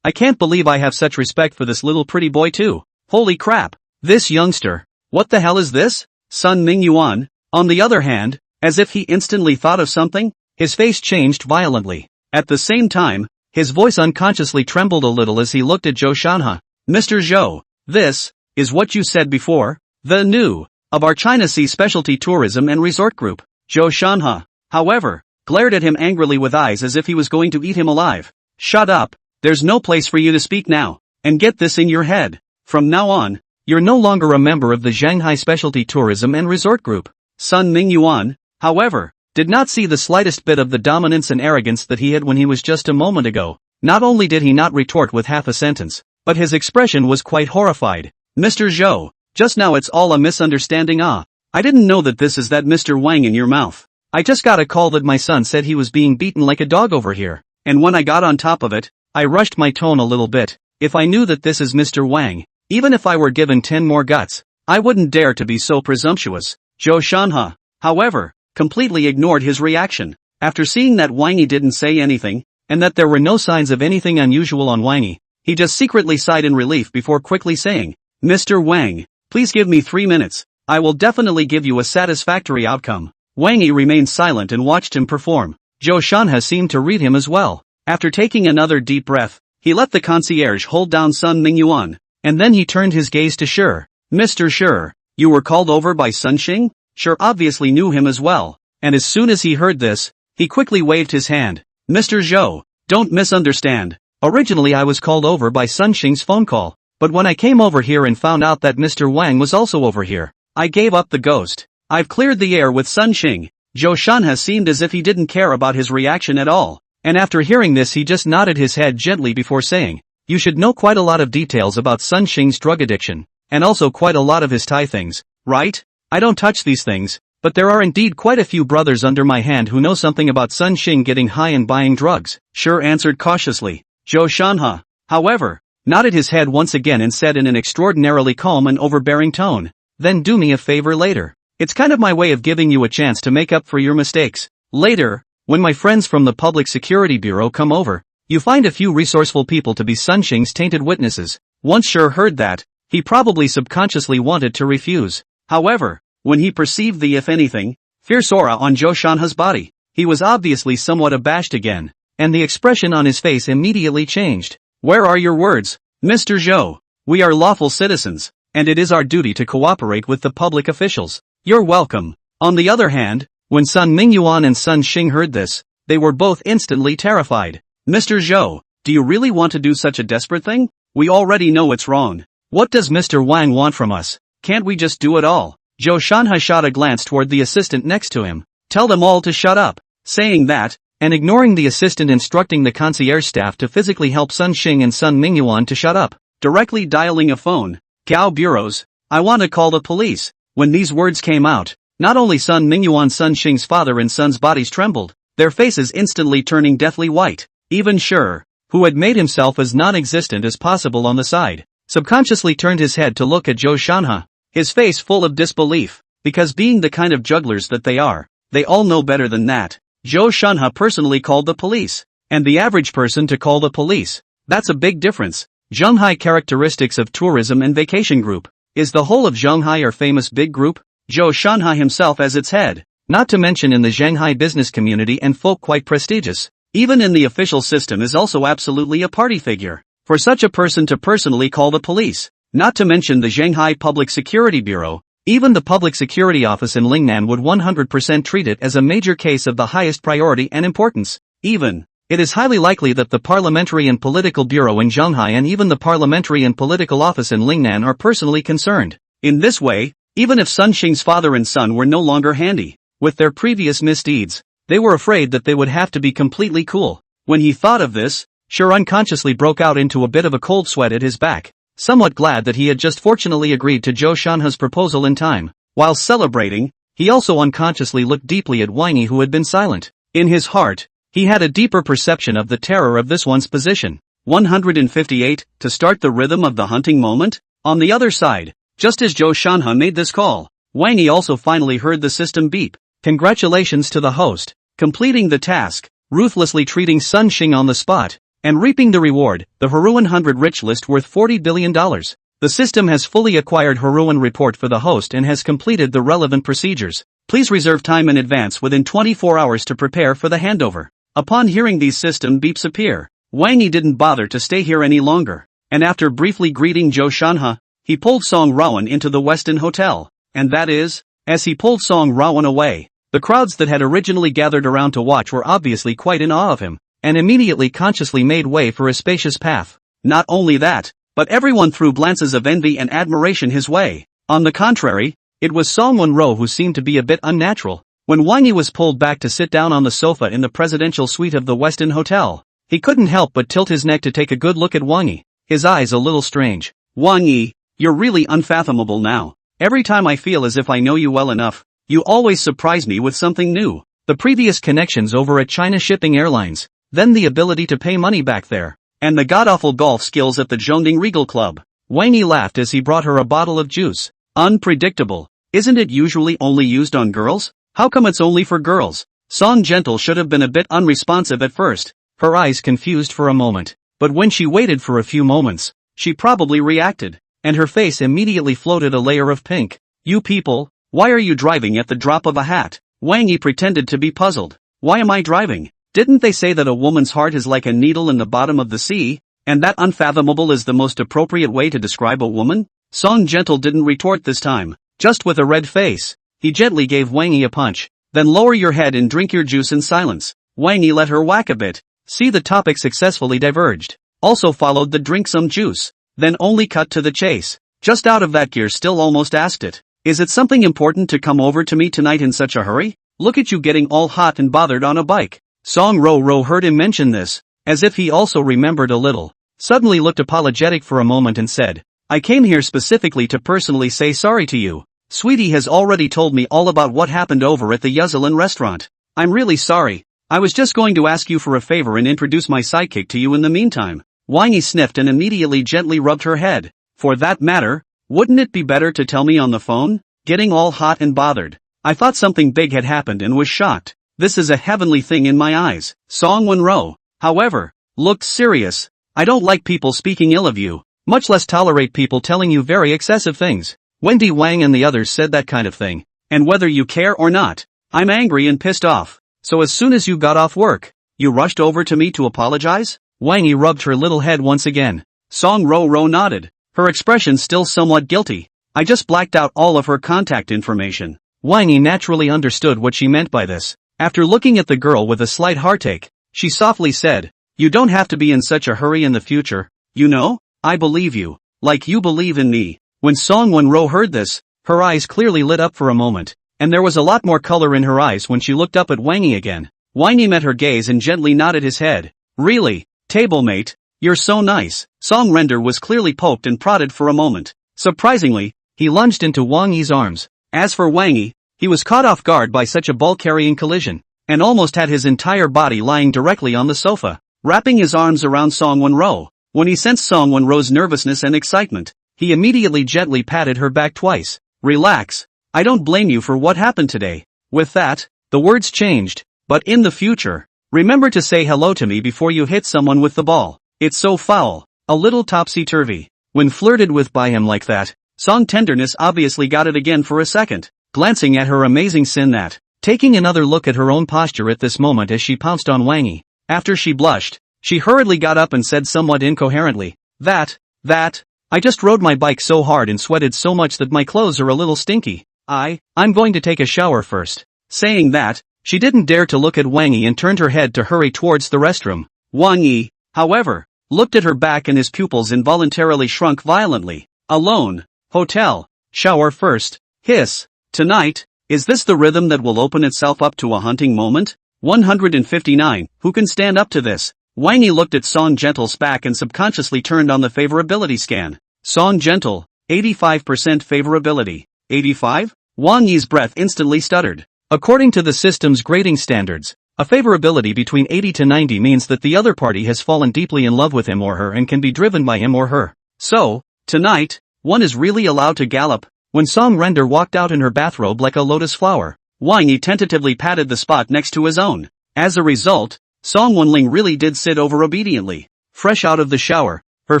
I can't believe I have such respect for this little pretty boy too. Holy crap. This youngster. What the hell is this? Sun Mingyuan, on the other hand, as if he instantly thought of something, his face changed violently. At the same time, his voice unconsciously trembled a little as he looked at Zhou Shanhe. Mr. Zhou, this is what you said before, the new of our China Sea Specialty Tourism and Resort Group. Zhou Shanhe, however, glared at him angrily with eyes as if he was going to eat him alive. Shut up, there's no place for you to speak now, and get this in your head. From now on, you're no longer a member of the Shanghai Specialty Tourism and Resort Group. Sun Mingyuan, however, did not see the slightest bit of the dominance and arrogance that he had when he was just a moment ago. Not only did he not retort with half a sentence, but his expression was quite horrified. Mr. Zhou, just now it's all a misunderstanding. I didn't know that this is that Mr. Wang in your mouth. I just got a call that my son said he was being beaten like a dog over here, and when I got on top of it, I rushed my tone a little bit. If I knew that this is Mr. Wang, even if I were given 10 more guts, I wouldn't dare to be so presumptuous. Zhou Shanhe, however, completely ignored his reaction. After seeing that Wang Yi didn't say anything, and that there were no signs of anything unusual on Wang Yi, he just secretly sighed in relief before quickly saying, Mr. Wang, please give me 3 minutes. I will definitely give you a satisfactory outcome. Wang Yi remained silent and watched him perform. Zhou Shanhe seemed to read him as well. After taking another deep breath, he let the concierge hold down Sun Mingyuan, and then he turned his gaze to Shi. Mr. Shi, you were called over by Sun Xing? Shi obviously knew him as well, and as soon as he heard this, he quickly waved his hand. Mr. Zhou, don't misunderstand. Originally I was called over by Sun Xing's phone call, but when I came over here and found out that Mr. Wang was also over here, I gave up the ghost. I've cleared the air with Sun Xing. Zhou Shanhe seemed as if he didn't care about his reaction at all, and after hearing this he just nodded his head gently before saying, you should know quite a lot of details about Sun Xing's drug addiction, and also quite a lot of his Thai things, right? I don't touch these things, but there are indeed quite a few brothers under my hand who know something about Sun Xing getting high and buying drugs. Shi answered cautiously. Zhou Shanhe, however, nodded his head once again and said in an extraordinarily calm and overbearing tone, then do me a favor later. It's kind of my way of giving you a chance to make up for your mistakes. Later, when my friends from the Public Security Bureau come over, you find a few resourceful people to be Sun Xing's tainted witnesses. Once Shi heard that, he probably subconsciously wanted to refuse. However, when he perceived the if anything, fierce aura on Zhou Shanhe's body, he was obviously somewhat abashed again, and the expression on his face immediately changed. Where are your words, Mr. Zhou? We are lawful citizens, and it is our duty to cooperate with the public officials. You're welcome. On the other hand, when Sun Mingyuan and Sun Xing heard this, they were both instantly terrified. Mr. Zhou, do you really want to do such a desperate thing? We already know it's wrong. What does Mr. Wang want from us? Can't we just do it all? Zhou Shanhe shot a glance toward the assistant next to him. Tell them all to shut up. Saying that, and ignoring the assistant instructing the concierge staff to physically help Sun Xing and Sun Mingyuan to shut up, directly dialing a phone. Gao bureaus, I want to call the police. When these words came out, not only Sun Mingyuan Sun Xing's father and son's bodies trembled, their faces instantly turning deathly white. Even Shi, who had made himself as non-existent as possible on the side, subconsciously turned his head to look at Zhou Shanhe, his face full of disbelief, because being the kind of jugglers that they are, they all know better than that. Zhou Shanhe personally called the police, and the average person to call the police. That's a big difference. Shanghai characteristics of tourism and vacation group. Is the whole of Shanghai a famous big group? Zhou Shanhe himself as its head, not to mention in the Shanghai business community and folk quite prestigious. Even in the official system is also absolutely a party figure. For such a person to personally call the police, not to mention the Shanghai Public Security Bureau, even the Public Security Office in Lingnan would 100% treat it as a major case of the highest priority and importance. Even, it is highly likely that the Parliamentary and Political Bureau in Shanghai and even the Parliamentary and Political Office in Lingnan are personally concerned. In this way, even if Sun Xing's father and son were no longer handy, with their previous misdeeds, they were afraid that they would have to be completely cool. When he thought of this, Shi unconsciously broke out into a bit of a cold sweat at his back, somewhat glad that he had just fortunately agreed to Zhou Shanhe's proposal in time. While celebrating, he also unconsciously looked deeply at Wang Yi, who had been silent. In his heart, he had a deeper perception of the terror of this one's position. 158, to start the rhythm of the hunting moment? On the other side, just as Zhou Shanhe made this call, Wang Yi also finally heard the system beep. Congratulations to the host. completing the task, ruthlessly treating Sun Xing on the spot, and reaping the reward, the Haruan 100 rich list worth $40 billion. The system has fully acquired Haruan report for the host and has completed the relevant procedures. Please reserve time in advance within 24 hours to prepare for the handover. Upon hearing these system beeps appear, Wang Yi didn't bother to stay here any longer, and after briefly greeting Zhou Shanhe, he pulled Song Wenrou into the Westin Hotel, and that is, as he pulled Song Wenrou away, the crowds that had originally gathered around to watch were obviously quite in awe of him, and immediately consciously made way for a spacious path. Not only that, but everyone threw glances of envy and admiration his way. On the contrary, it was Song Wenrou who seemed to be a bit unnatural. When Wang Yi was pulled back to sit down on the sofa in the presidential suite of the Westin Hotel, he couldn't help but tilt his neck to take a good look at Wang Yi, his eyes a little strange. Wang Yi, you're really unfathomable now. Every time I feel as if I know you well enough, you always surprise me with something new. The previous connections over at China Shipping Airlines, then the ability to pay money back there, and the god-awful golf skills at the Zhongding Regal Club. Wang Yi laughed as he brought her a bottle of juice. Unpredictable. Isn't it usually only used on girls? How come it's only for girls? Song Gentle should have been a bit unresponsive at first, her eyes confused for a moment, but when she waited for a few moments, she probably reacted, and her face immediately floated a layer of pink. You people, why are you driving at the drop of a hat? Wang Yi pretended to be puzzled. Why am I driving? Didn't they say that a woman's heart is like a needle in the bottom of the sea, and that unfathomable is the most appropriate way to describe a woman? Song Gentle didn't retort this time. Just with a red face, he gently gave Wang Yi a punch. Then lower your head and drink your juice in silence. Wang Yi let her whack a bit. See, the topic successfully diverged. Also followed the drink some juice. Then only cut to the chase. Just out of that gear still almost asked it. Is it something important to come over to me tonight in such a hurry? Look at you getting all hot and bothered on a bike. Song Wenrou heard him mention this, as if he also remembered a little. Suddenly looked apologetic for a moment and said, I came here specifically to personally say sorry to you. Sweetie has already told me all about what happened over at the Yuzelin restaurant. I'm really sorry. I was just going to ask you for a favor and introduce my sidekick to you in the meantime. Wang Yi sniffed and immediately gently rubbed her head. For that matter, wouldn't it be better to tell me on the phone? Getting all hot and bothered. I thought something big had happened and was shocked. This is a heavenly thing in my eyes. Song Wenrou, however, looked serious. I don't like people speaking ill of you, much less tolerate people telling you very excessive things. Wendy Wang and the others said that kind of thing. And whether you care or not, I'm angry and pissed off. So as soon as you got off work, you rushed over to me to apologize? Wang Yi rubbed her little head once again. Song Wenrou nodded, her expression still somewhat guilty. I just blacked out all of her contact information. Wang Yi naturally understood what she meant by this. After looking at the girl with a slight heartache, she softly said, you don't have to be in such a hurry in the future. You know, I believe you, like you believe in me. When Song Wenrou heard this, her eyes clearly lit up for a moment, and there was a lot more color in her eyes when she looked up at Wang Yi again. Wang Yi met her gaze and gently nodded his head. Really, tablemate, you're so nice. Song Wenrou was clearly poked and prodded for a moment. Surprisingly, he lunged into Wang Yi's arms. As for Wang Yi, he was caught off guard by such a ball-carrying collision, and almost had his entire body lying directly on the sofa, wrapping his arms around Song Wenrou. When he sensed Song Wenrou's nervousness and excitement, he immediately gently patted her back twice. Relax. I don't blame you for what happened today. With that, the words changed. But in the future, remember to say hello to me before you hit someone with the ball. It's so foul. A little topsy-turvy. When flirted with by him like that, Song Tenderness obviously got it again for a second. Glancing at her amazing sin that, taking another look at her own posture at this moment as she pounced on Wang Yi. After she blushed, she hurriedly got up and said somewhat incoherently, I just rode my bike so hard and sweated so much that my clothes are a little stinky. I'm going to take a shower first. Saying that, she didn't dare to look at Wang Yi and turned her head to hurry towards the restroom. Wang Yi, however, looked at her back and his pupils involuntarily shrunk violently. Alone. Hotel. Shower first. Hiss. Tonight, is this the rhythm that will open itself up to a hunting moment? 159, who can stand up to this? Wang Yi looked at Song Gentle's back and subconsciously turned on the favorability scan. Song Gentle, 85% favorability. 85? Wang Yi's breath instantly stuttered. According to the system's grading standards, a favorability between 80 to 90 means that the other party has fallen deeply in love with him or her and can be driven by him or her. So, tonight, one is really allowed to gallop. When Song Wenrou walked out in her bathrobe like a lotus flower, Wang Yi tentatively patted the spot next to his own. As a result, Song Wenrou really did sit over obediently. Fresh out of the shower, her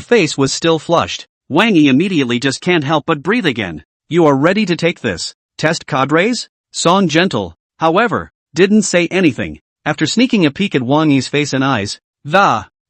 face was still flushed. Wang Yi immediately just can't help but breathe again. You are ready to take this test, cadres? Song Gentle, however, didn't say anything. After sneaking a peek at Wang Yi's face and eyes,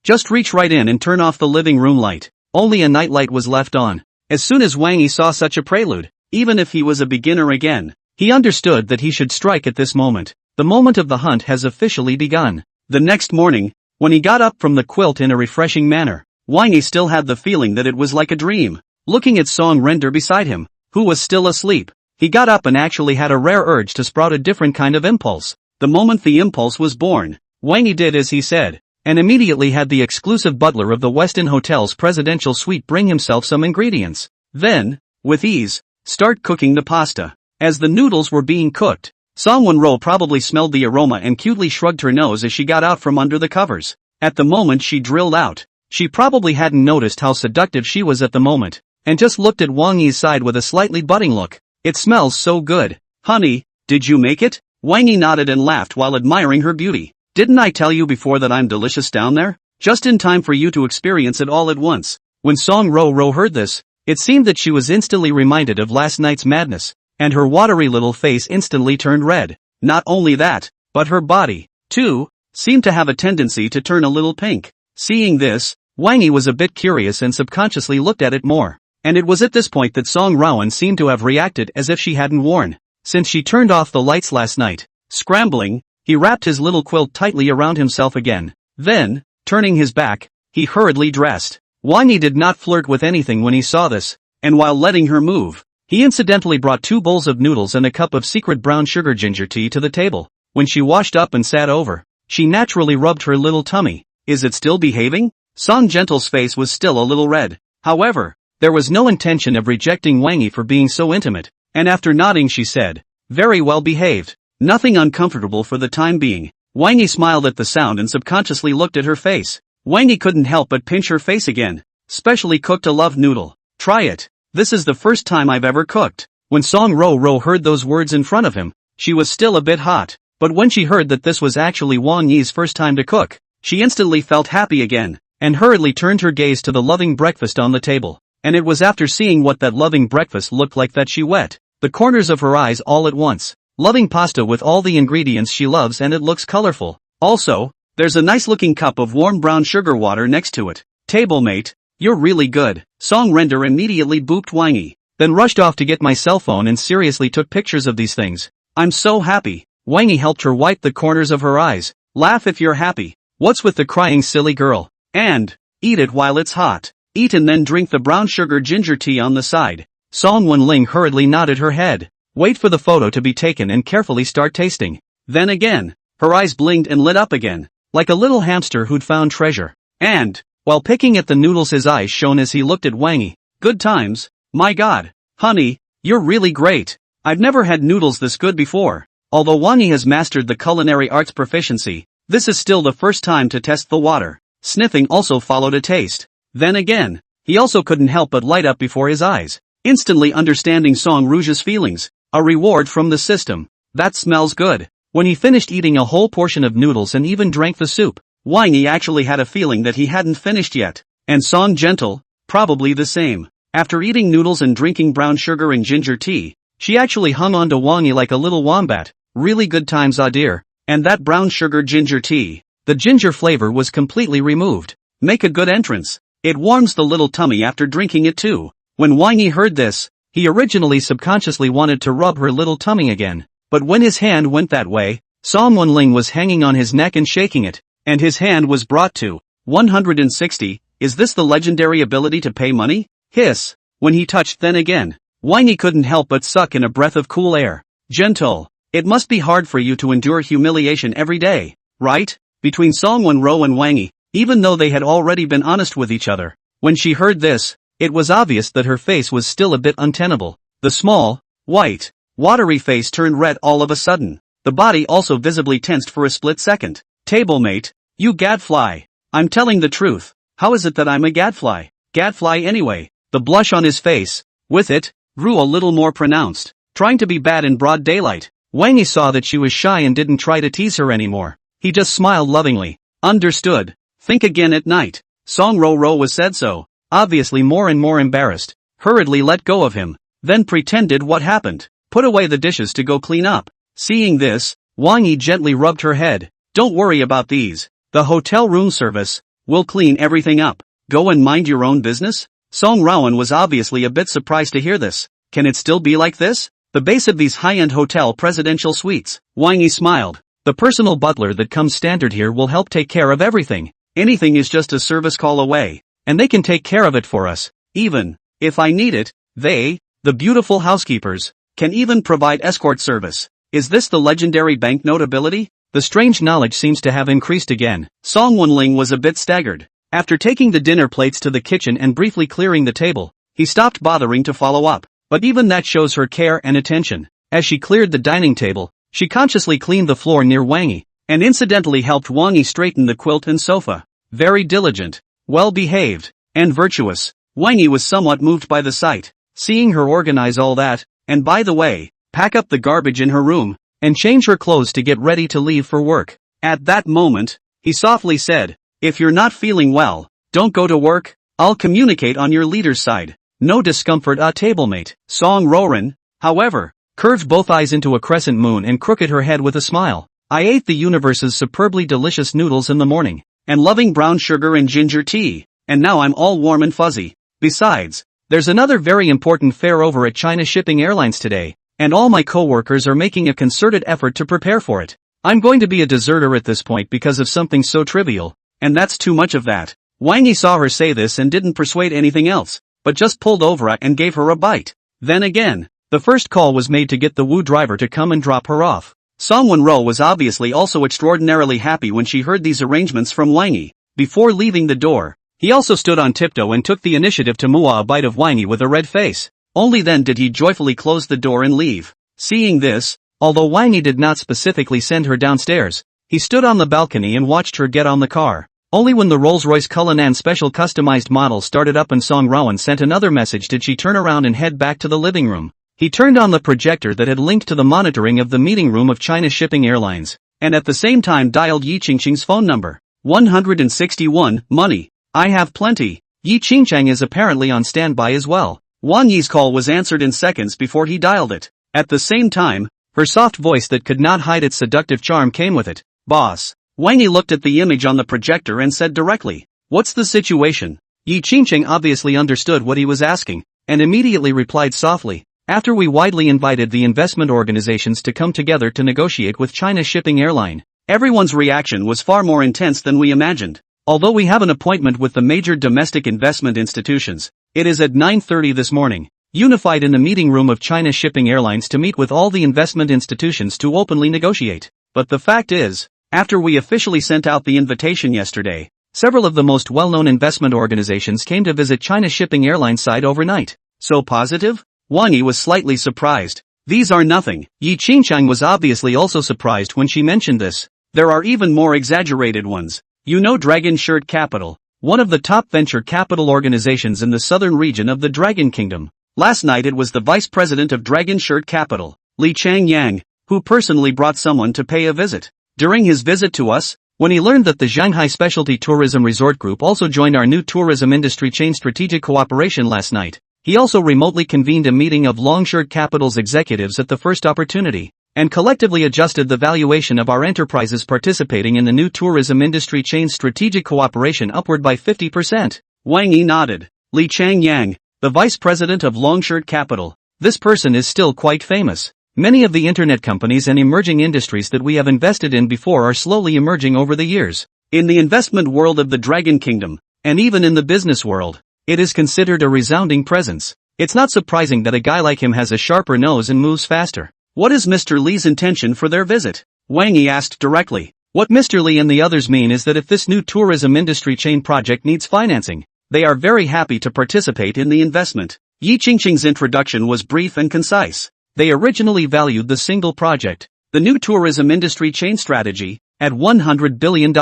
just reach right in and turn off the living room light. Only a nightlight was left on. As soon as Wang Yi saw such a prelude, even if he was a beginner again, he understood that he should strike at this moment. The moment of the hunt has officially begun. The next morning, when he got up from the quilt in a refreshing manner, Wang Yi still had the feeling that it was like a dream. Looking at Song Wenrou beside him, who was still asleep, he got up and actually had a rare urge to sprout a different kind of impulse. The moment the impulse was born, Wang Yi did as he said, and immediately had the exclusive butler of the Westin Hotel's presidential suite bring himself some ingredients. Then, with ease, start cooking the pasta. As the noodles were being cooked, Song Wenrou probably smelled the aroma and cutely shrugged her nose as she got out from under the covers. At the moment she drilled out, she probably hadn't noticed how seductive she was at the moment, and just looked at Wang Yi's side with a slightly budding look. It smells so good. Honey, did you make it? Wang Yi nodded and laughed while admiring her beauty. Didn't I tell you before that I'm delicious down there? Just in time for you to experience it all at once. When Song Wenrou heard this, it seemed that she was instantly reminded of last night's madness, and her watery little face instantly turned red. Not only that, but her body, too, seemed to have a tendency to turn a little pink. Seeing this, Wang Yi was a bit curious and subconsciously looked at it more. And it was at this point that Song Wenrou seemed to have reacted as if she hadn't worn, since she turned off the lights last night. Scrambling, he wrapped his little quilt tightly around himself again. Then, turning his back, he hurriedly dressed. Wang Yi did not flirt with anything when he saw this, and while letting her move, he incidentally brought 2 bowls of noodles and a cup of secret brown sugar ginger tea to the table. When she washed up and sat over, she naturally rubbed her little tummy. Is it still behaving? Song Gentle's face was still a little red. However, there was no intention of rejecting Wang Yi for being so intimate, and after nodding she said, very well behaved. Nothing uncomfortable for the time being. Wang Yi smiled at the sound and subconsciously looked at her face. Wang Yi couldn't help but pinch her face again. Specially cooked a love noodle. Try it. This is the first time I've ever cooked. When Song Wenrou heard those words in front of him, she was still a bit hot, but when she heard that this was actually Wang Yi's first time to cook, she instantly felt happy again, and hurriedly turned her gaze to the loving breakfast on the table. And it was after seeing what that loving breakfast looked like that she wet the corners of her eyes all at once. Loving pasta with all the ingredients she loves, and it looks colorful. Also, there's a nice looking cup of warm brown sugar water next to it. Tablemate, you're really good. Song Wenrou immediately booped Wang Yi, then rushed off to get my cell phone and seriously took pictures of these things. I'm so happy. Wang Yi helped her wipe the corners of her eyes. Laugh if you're happy. What's with the crying, silly girl? And eat it while it's hot. Eat and then drink the brown sugar ginger tea on the side. Song Wenrou hurriedly nodded her head. Wait for the photo to be taken and carefully start tasting. Then again, her eyes blinked and lit up again, like a little hamster who'd found treasure. And, while picking at the noodles, his eyes shone as he looked at Wang Yi. Good times. My god. Honey, you're really great. I've never had noodles this good before. Although Wang Yi has mastered the culinary arts proficiency, this is still the first time to test the water. Sniffing also followed a taste. Then again, he also couldn't help but light up before his eyes, instantly understanding Song Wenrou's feelings. A reward from the system. That smells good. When he finished eating a whole portion of noodles and even drank the soup, Wang Yi actually had a feeling that he hadn't finished yet. And Song Gentle, probably the same. After eating noodles and drinking brown sugar and ginger tea, she actually hung on to Wang Yi like a little wombat. Really good times, ah dear. And that brown sugar ginger tea, the ginger flavor was completely removed. Make a good entrance. It warms the little tummy after drinking it too. When Wang Yi heard this, he originally subconsciously wanted to rub her little tummy again, but when his hand went that way, Song Wenrou was hanging on his neck and shaking it, and his hand was brought to 160. Is this the legendary ability to pay money? Hiss. When he touched then again, Wang Yi couldn't help but suck in a breath of cool air. Gentle. It must be hard for you to endure humiliation every day, right? Between Song Wenrou and Wang Yi, even though they had already been honest with each other. When she heard this, it was obvious that her face was still a bit untenable. The small, white, watery face turned red all of a sudden. The body also visibly tensed for a split second. Tablemate, you gadfly. I'm telling the truth. How is it that I'm a gadfly? Gadfly anyway. The blush on his face, with it, grew a little more pronounced. Trying to be bad in broad daylight. Wang Yi saw that she was shy and didn't try to tease her anymore. He just smiled lovingly. Understood. Think again at night. Song Wenrou was said so, obviously more and more embarrassed, hurriedly let go of him, then pretended what happened, put away the dishes to go clean up. Seeing this, Wang Yi gently rubbed her head. Don't worry about these. The hotel room service will clean everything up. Go and mind your own business? Song Wenrou was obviously a bit surprised to hear this. Can it still be like this? The base of these high-end hotel presidential suites. Wang Yi smiled. The personal butler that comes standard here will help take care of everything. Anything is just a service call away, and they can take care of it for us. Even if I need it, they, the beautiful housekeepers, can even provide escort service. Is this the legendary banknote ability? The strange knowledge seems to have increased again. Song Wenrou was a bit staggered. After taking the dinner plates to the kitchen and briefly clearing the table, he stopped bothering to follow up. But even that shows her care and attention. As she cleared the dining table, she consciously cleaned the floor near Wang Yi, and incidentally helped Wang Yi straighten the quilt and sofa. Very diligent, well-behaved, and virtuous. Wang Yi was somewhat moved by the sight, seeing her organize all that, and by the way, pack up the garbage in her room, and change her clothes to get ready to leave for work. At that moment, he softly said, if you're not feeling well, don't go to work, I'll communicate on your leader's side. No discomfort, tablemate. Song Wenrou, however, curved both eyes into a crescent moon and crooked her head with a smile. I ate the universe's superbly delicious noodles in the morning, and loving brown sugar and ginger tea, and now I'm all warm and fuzzy. Besides, there's another very important fair over at China Shipping Airlines today, and all my co-workers are making a concerted effort to prepare for it. I'm going to be a deserter at this point because of something so trivial, and that's too much of that. Wang Yi saw her say this and didn't persuade anything else, but just pulled over and gave her a bite. Then again, the first call was made to get the Wu driver to come and drop her off. Song Wenrou was obviously also extraordinarily happy when she heard these arrangements from Wang Yi. Before leaving the door, he also stood on tiptoe and took the initiative to mua a bite of Wang Yi with a red face. Only then did he joyfully close the door and leave. Seeing this, although Wang Yi did not specifically send her downstairs, he stood on the balcony and watched her get on the car. Only when the Rolls-Royce Cullinan special customized model started up and Song Wenrou sent another message did she turn around and head back to the living room. He turned on the projector that had linked to the monitoring of the meeting room of China Shipping Airlines, and at the same time dialed Yi Qingqing's phone number. 161, money. I have plenty. Yi Qingqing is apparently on standby as well. Wang Yi's call was answered in seconds before he dialed it. At the same time, her soft voice that could not hide its seductive charm came with it. Boss. Wang Yi looked at the image on the projector and said directly, what's the situation? Yi Qingqing obviously understood what he was asking, and immediately replied softly, after we widely invited the investment organizations to come together to negotiate with China Shipping Airline, everyone's reaction was far more intense than we imagined. Although we have an appointment with the major domestic investment institutions, it is at 9:30 this morning, unified in the meeting room of China Shipping Airlines to meet with all the investment institutions to openly negotiate. But the fact is, after we officially sent out the invitation yesterday, several of the most well-known investment organizations came to visit China Shipping Airlines side overnight. So positive? Wang Yi was slightly surprised. These are nothing. Yi Qingqing was obviously also surprised when she mentioned this. There are even more exaggerated ones. You know Dragon Shirt Capital, one of the top venture capital organizations in the southern region of the Dragon Kingdom. Last night it was the vice president of Dragon Shirt Capital, Li Changyang, who personally brought someone to pay a visit. During his visit to us, when he learned that the Shanghai Specialty Tourism Resort Group also joined our new tourism industry chain strategic cooperation last night, he also remotely convened a meeting of Longshirt Capital's executives at the first opportunity, and collectively adjusted the valuation of our enterprises participating in the new tourism industry chain strategic cooperation upward by 50%. Wang Yi nodded. Li Changyang, the vice president of Longshirt Capital. This person is still quite famous. Many of the internet companies and emerging industries that we have invested in before are slowly emerging over the years. In the investment world of the Dragon Kingdom, and even in the business world, it is considered a resounding presence. It's not surprising that a guy like him has a sharper nose and moves faster. What is Mr. Li's intention for their visit? Wang Yi asked directly. What Mr. Li and the others mean is that if this new tourism industry chain project needs financing, they are very happy to participate in the investment. Yi Qingqing's introduction was brief and concise. They originally valued the single project, the new tourism industry chain strategy, at $100 billion.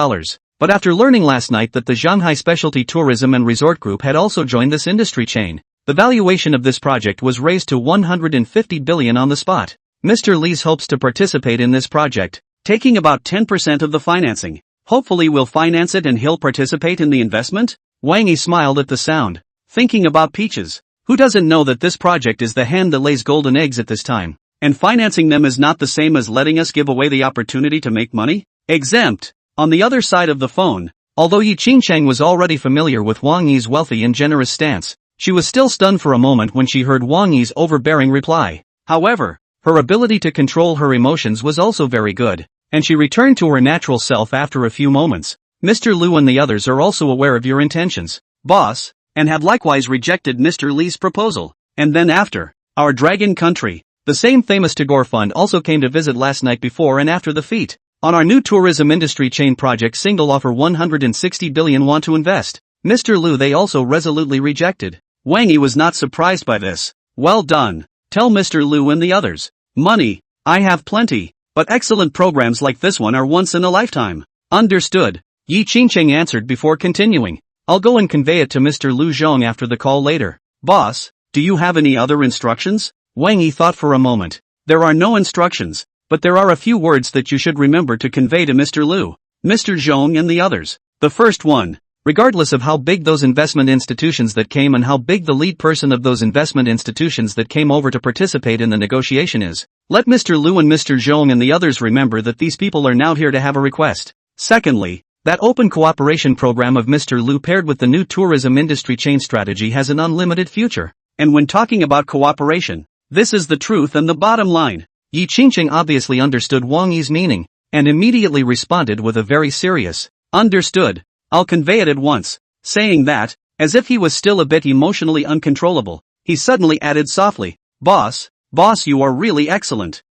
But after learning last night that the Shanghai Specialty Tourism and Resort Group had also joined this industry chain, the valuation of this project was raised to $150 billion on the spot. Mr. Lee's hopes to participate in this project, taking about 10% of the financing. Hopefully we'll finance it and he'll participate in the investment? Wang Yi smiled at the sound, thinking about Peaches. Who doesn't know that this project is the hen that lays golden eggs at this time? And financing them is not the same as letting us give away the opportunity to make money? Exempt. On the other side of the phone, although Yi Qingcheng was already familiar with Wang Yi's wealthy and generous stance, she was still stunned for a moment when she heard Wang Yi's overbearing reply. However, her ability to control her emotions was also very good, and she returned to her natural self after a few moments. Mr. Liu and the others are also aware of your intentions, boss, and have likewise rejected Mr. Lee's proposal. And then after, our dragon country, the same famous Tagore fund also came to visit last night before and after the feat. On our new tourism industry chain project single offer 160 billion want to invest. Mr. Liu they also resolutely rejected. Wang Yi was not surprised by this. Well done. Tell Mr. Liu and the others. Money, I have plenty, but excellent programs like this one are once in a lifetime. Understood. Yi Qingcheng answered before continuing. I'll go and convey it to Mr. Liu Zhong after the call later. Boss, do you have any other instructions? Wang Yi thought for a moment. There are no instructions, but there are a few words that you should remember to convey to Mr. Liu, Mr. Zhong and the others. The first one. Regardless of how big those investment institutions that came and how big the lead person of those investment institutions that came over to participate in the negotiation is, let Mr. Liu and Mr. Zhong and the others remember that these people are now here to have a request. Secondly, that open cooperation program of Mr. Liu paired with the new tourism industry chain strategy has an unlimited future. And when talking about cooperation, this is the truth and the bottom line. Yi Qingcheng obviously understood Wang Yi's meaning, and immediately responded with a very serious, understood, I'll convey it at once. Saying that, as if he was still a bit emotionally uncontrollable, he suddenly added softly, boss, you are really excellent.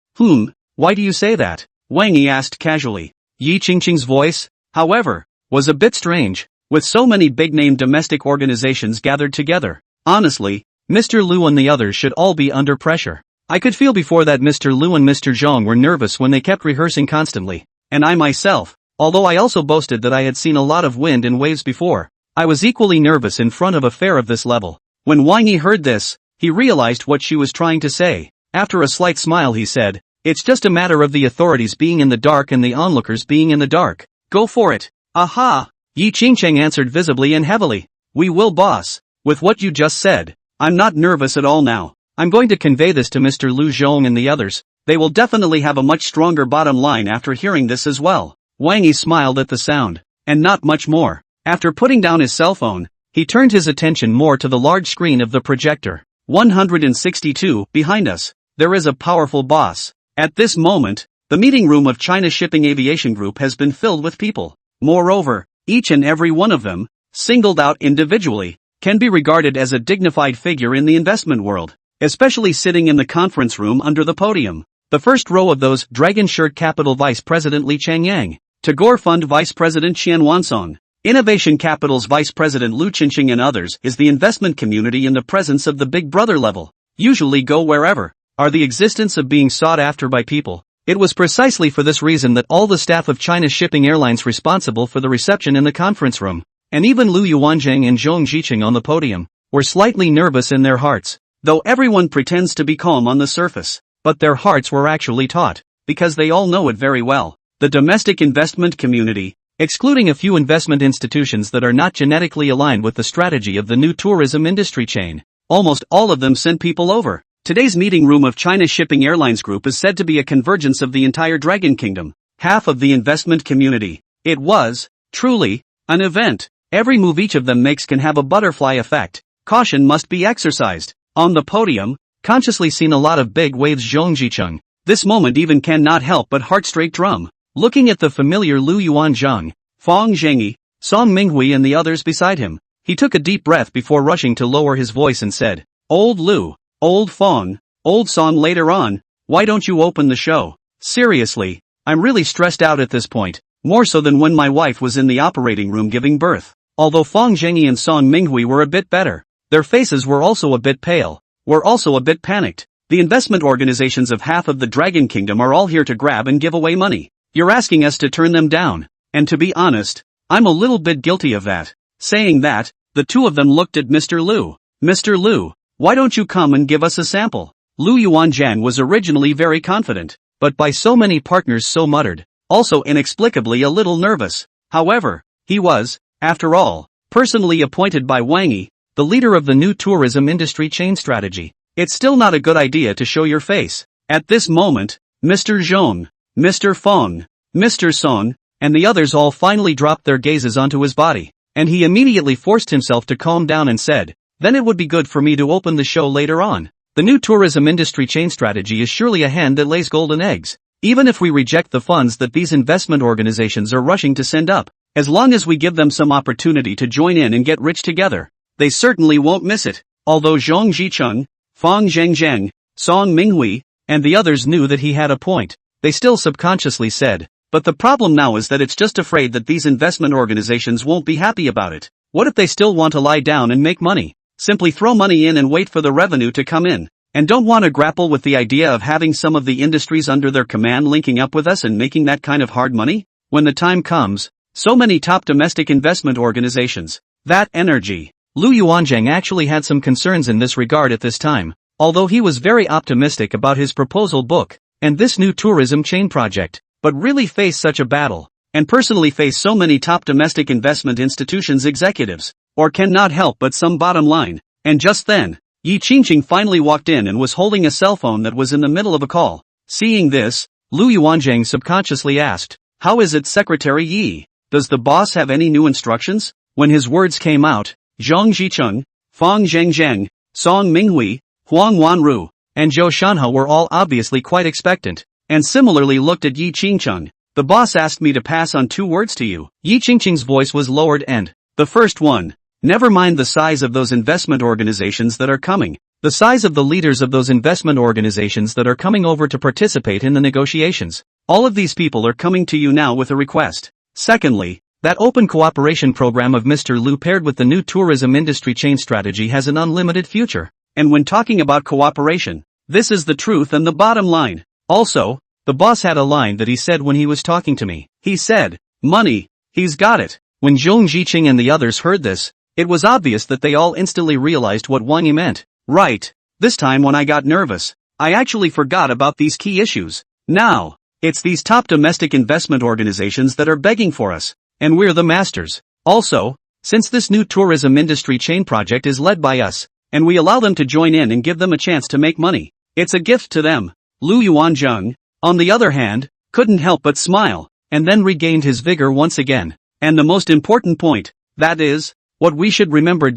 Why do you say that? Wang Yi asked casually. Yi Qingcheng's voice, however, was a bit strange, with so many big-name domestic organizations gathered together. Honestly, Mr. Liu and the others should all be under pressure. I could feel before that Mr. Liu and Mr. Zhong were nervous when they kept rehearsing constantly. And I myself, although I also boasted that I had seen a lot of wind and waves before, I was equally nervous in front of a fair of this level. When Wang Yi heard this, he realized what she was trying to say. After a slight smile he said, it's just a matter of the authorities being in the dark and the onlookers being in the dark. Go for it. Aha! Yi Qingcheng answered visibly and heavily. We will, boss. With what you just said, I'm not nervous at all now. I'm going to convey this to Mr. Liu Zhong and the others. They will definitely have a much stronger bottom line after hearing this as well. Wang Yi smiled at the sound, and not much more. After putting down his cell phone, he turned his attention more to the large screen of the projector. 162, behind us, there is a powerful boss. At this moment, the meeting room of China Shipping Aviation Group has been filled with people. Moreover, each and every one of them, singled out individually, can be regarded as a dignified figure in the investment world, especially sitting in the conference room under the podium. The first row of those, Dragon Shirt Capital Vice President Li Changyang, Tagore Fund Vice President Qian Wansong, Innovation Capital's Vice President Lu Qingqing and others is the investment community in the presence of the Big Brother level. Usually go wherever, are the existence of being sought after by people. It was precisely for this reason that all the staff of China Shipping Airlines responsible for the reception in the conference room, and even Lu Yuanzhang and Zhong Jiqing on the podium, were slightly nervous in their hearts, though everyone pretends to be calm on the surface, but their hearts were actually taut, because they all know it very well. The domestic investment community, excluding a few investment institutions that are not genetically aligned with the strategy of the new tourism industry chain, almost all of them sent people over. Today's meeting room of China Shipping Airlines Group is said to be a convergence of the entire Dragon Kingdom, half of the investment community. It was, truly, an event. Every move each of them makes can have a butterfly effect. Caution must be exercised. On the podium, consciously seen a lot of big waves Zhong Jicheng. This moment even cannot help but heart straight drum. Looking at the familiar Lu Yuanzhang, Fong Zhengyi, Song Minghui and the others beside him, he took a deep breath before rushing to lower his voice and said, Old Lu, Old Fong, Old Song later on, why don't you open the show? Seriously, I'm really stressed out at this point, more so than when my wife was in the operating room giving birth. Although Fong Zhengyi and Song Minghui were a bit better, their faces were also a bit pale, were also a bit panicked. The investment organizations of half of the Dragon Kingdom are all here to grab and give away money. You're asking us to turn them down, and to be honest, I'm a little bit guilty of that. Saying that, the two of them looked at Mr. Liu. Mr. Liu, why don't you come and give us a sample? Lu Yuanjiang was originally very confident, but by so many partners so muttered, also inexplicably a little nervous. However, he was, after all, personally appointed by Wang Yi, the leader of the new tourism industry chain strategy. It's still not a good idea to show your face. At this moment, Mr. Zhong, Mr. Feng, Mr. Song, and the others all finally dropped their gazes onto his body, and he immediately forced himself to calm down and said, "Then it would be good for me to open the show later on. The new tourism industry chain strategy is surely a hen that lays golden eggs. Even if we reject the funds that these investment organizations are rushing to send up, as long as we give them some opportunity to join in and get rich together, they certainly won't miss it." Although Zhong Zicheng, Fang Zhengzheng, Song Minghui, and the others knew that he had a point, they still subconsciously said, "But the problem now is that it's just afraid that these investment organizations won't be happy about it. What if they still want to lie down and make money? Simply throw money in and wait for the revenue to come in, and don't want to grapple with the idea of having some of the industries under their command linking up with us and making that kind of hard money? When the time comes, so many top domestic investment organizations, that energy." Lu Yuanjiang actually had some concerns in this regard at this time, although he was very optimistic about his proposal book, and this new tourism chain project, but really face such a battle, and personally face so many top domestic investment institutions executives, or cannot help but some bottom line. And just then, Yi Qingqing finally walked in and was holding a cell phone that was in the middle of a call. Seeing this, Lu Yuanjiang subconsciously asked, "How is it, Secretary Yi? Does the boss have any new instructions?" When his words came out, Zhong Zicheng, Fang Zhengzheng, Song Minghui, Wang Wenrou, and Zhou Shanhe were all obviously quite expectant, and similarly looked at Yi Qingqing. "The boss asked me to pass on 2 words to you." Yi Qingqing's voice was lowered and, "The first one, never mind the size of those investment organizations that are coming, the size of the leaders of those investment organizations that are coming over to participate in the negotiations. All of these people are coming to you now with a request. Secondly, that open cooperation program of Mr. Lu paired with the new tourism industry chain strategy has an unlimited future. And when talking about cooperation, this is the truth and the bottom line. Also, the boss had a line that he said when he was talking to me. He said, 'Money, he's got it.'" When Zhong Zicheng and the others heard this, it was obvious that they all instantly realized what Wang Yi meant. "Right, this time when I got nervous, I actually forgot about these key issues. Now, it's these top domestic investment organizations that are begging for us, and we're the masters. Also, since this new tourism industry chain project is led by us, and we allow them to join in and give them a chance to make money, it's a gift to them." Lu Yuanjiang, on the other hand, couldn't help but smile, and then regained his vigor once again. "And the most important point, that is, what we should remember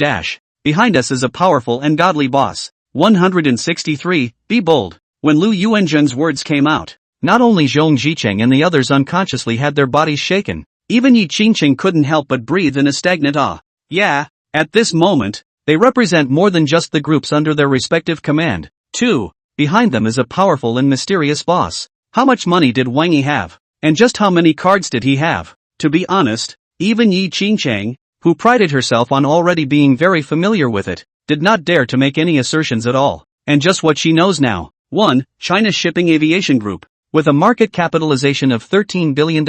behind us is a powerful and godly boss." 163, Be bold. When Lu Yuanjiang's words came out, not only Zhong Zicheng and the others unconsciously had their bodies shaken, even Yi Qingqing couldn't help but breathe in a stagnant awe. Yeah, at this moment, they represent more than just the groups under their respective command. 2. Behind them is a powerful and mysterious boss. How much money did Wang Yi have? And just how many cards did he have? To be honest, even Yi Qingqing, who prided herself on already being very familiar with it, did not dare to make any assertions at all. And just what she knows now. 1. China Shipping Aviation Group, with a market capitalization of $13 billion.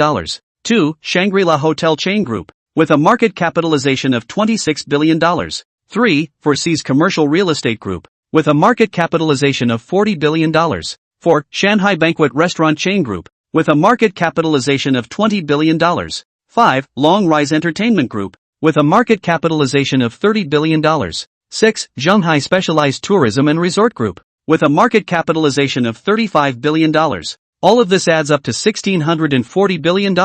2. Shangri-La Hotel Chain Group, with a market capitalization of $26 billion. 3. Foreseas Commercial Real Estate Group, with a market capitalization of $40 billion. 4. Shanghai Banquet Restaurant Chain Group, with a market capitalization of $20 billion. 5. Long Rise Entertainment Group, with a market capitalization of $30 billion. 6. Zhonghai Specialized Tourism and Resort Group, with a market capitalization of $35 billion. All of this adds up to $1,640 billion.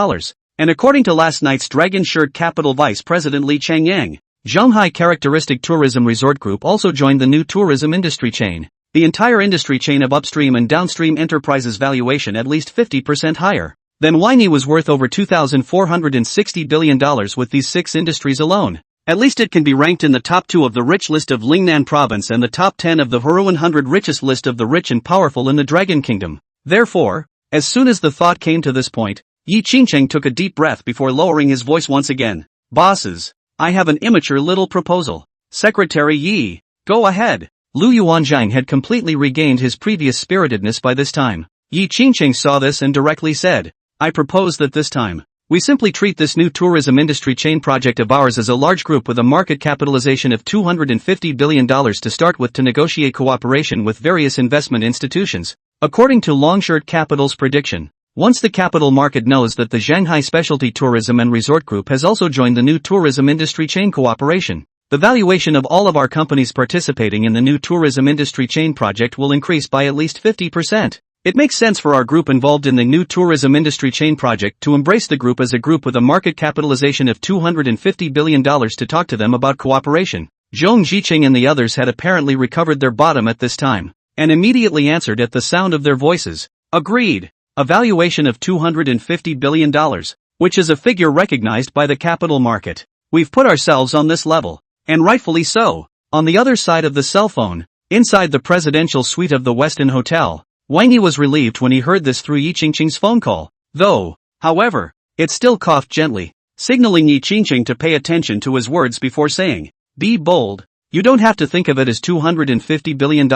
And according to last night's Dragon Shirt Capital Vice President Li Changyang, Zhonghai Characteristic Tourism Resort Group also joined the new tourism industry chain. The entire industry chain of upstream and downstream enterprises valuation at least 50% higher than Wang Yi was worth over $2,460 billion with these 6 industries alone. At least it can be ranked in the top 2 of the rich list of Lingnan province and the top 10 of the Huru 100 richest list of the rich and powerful in the Dragon Kingdom. Therefore, as soon as the thought came to this point, Yi Qingqing took a deep breath before lowering his voice once again. "Bosses, I have an immature little proposal. Secretary Yi, go ahead." Lu Yuanjiang had completely regained his previous spiritedness by this time. Yi Qingqing saw this and directly said, "I propose that this time, We simply treat this new tourism industry chain project of ours as a large group with a market capitalization of $250 billion to start with to negotiate cooperation with various investment institutions. According to Longshirt Capital's prediction, once the capital market knows that the Shanghai Specialty Tourism and Resort Group has also joined the new tourism industry chain cooperation, the valuation of all of our companies participating in the new tourism industry chain project will increase by at least 50%. It makes sense for our group involved in the new tourism industry chain project to embrace the group as a group with a market capitalization of $250 billion to talk to them about cooperation. Zhong Ziqing and the others had apparently recovered their bottom at this time, and immediately answered at the sound of their voices. Agreed. A valuation of $250 billion, which is a figure recognized by the capital market. We've put ourselves on this level, and rightfully so. On the other side of the cell phone, inside the presidential suite of the Westin Hotel, Wang Yi was relieved when he heard this through Yi Qingqing's phone call, though, however, it still coughed gently, signaling Yi Qingqing to pay attention to his words before saying, "Be bold. You don't have to think of it as $250 billion,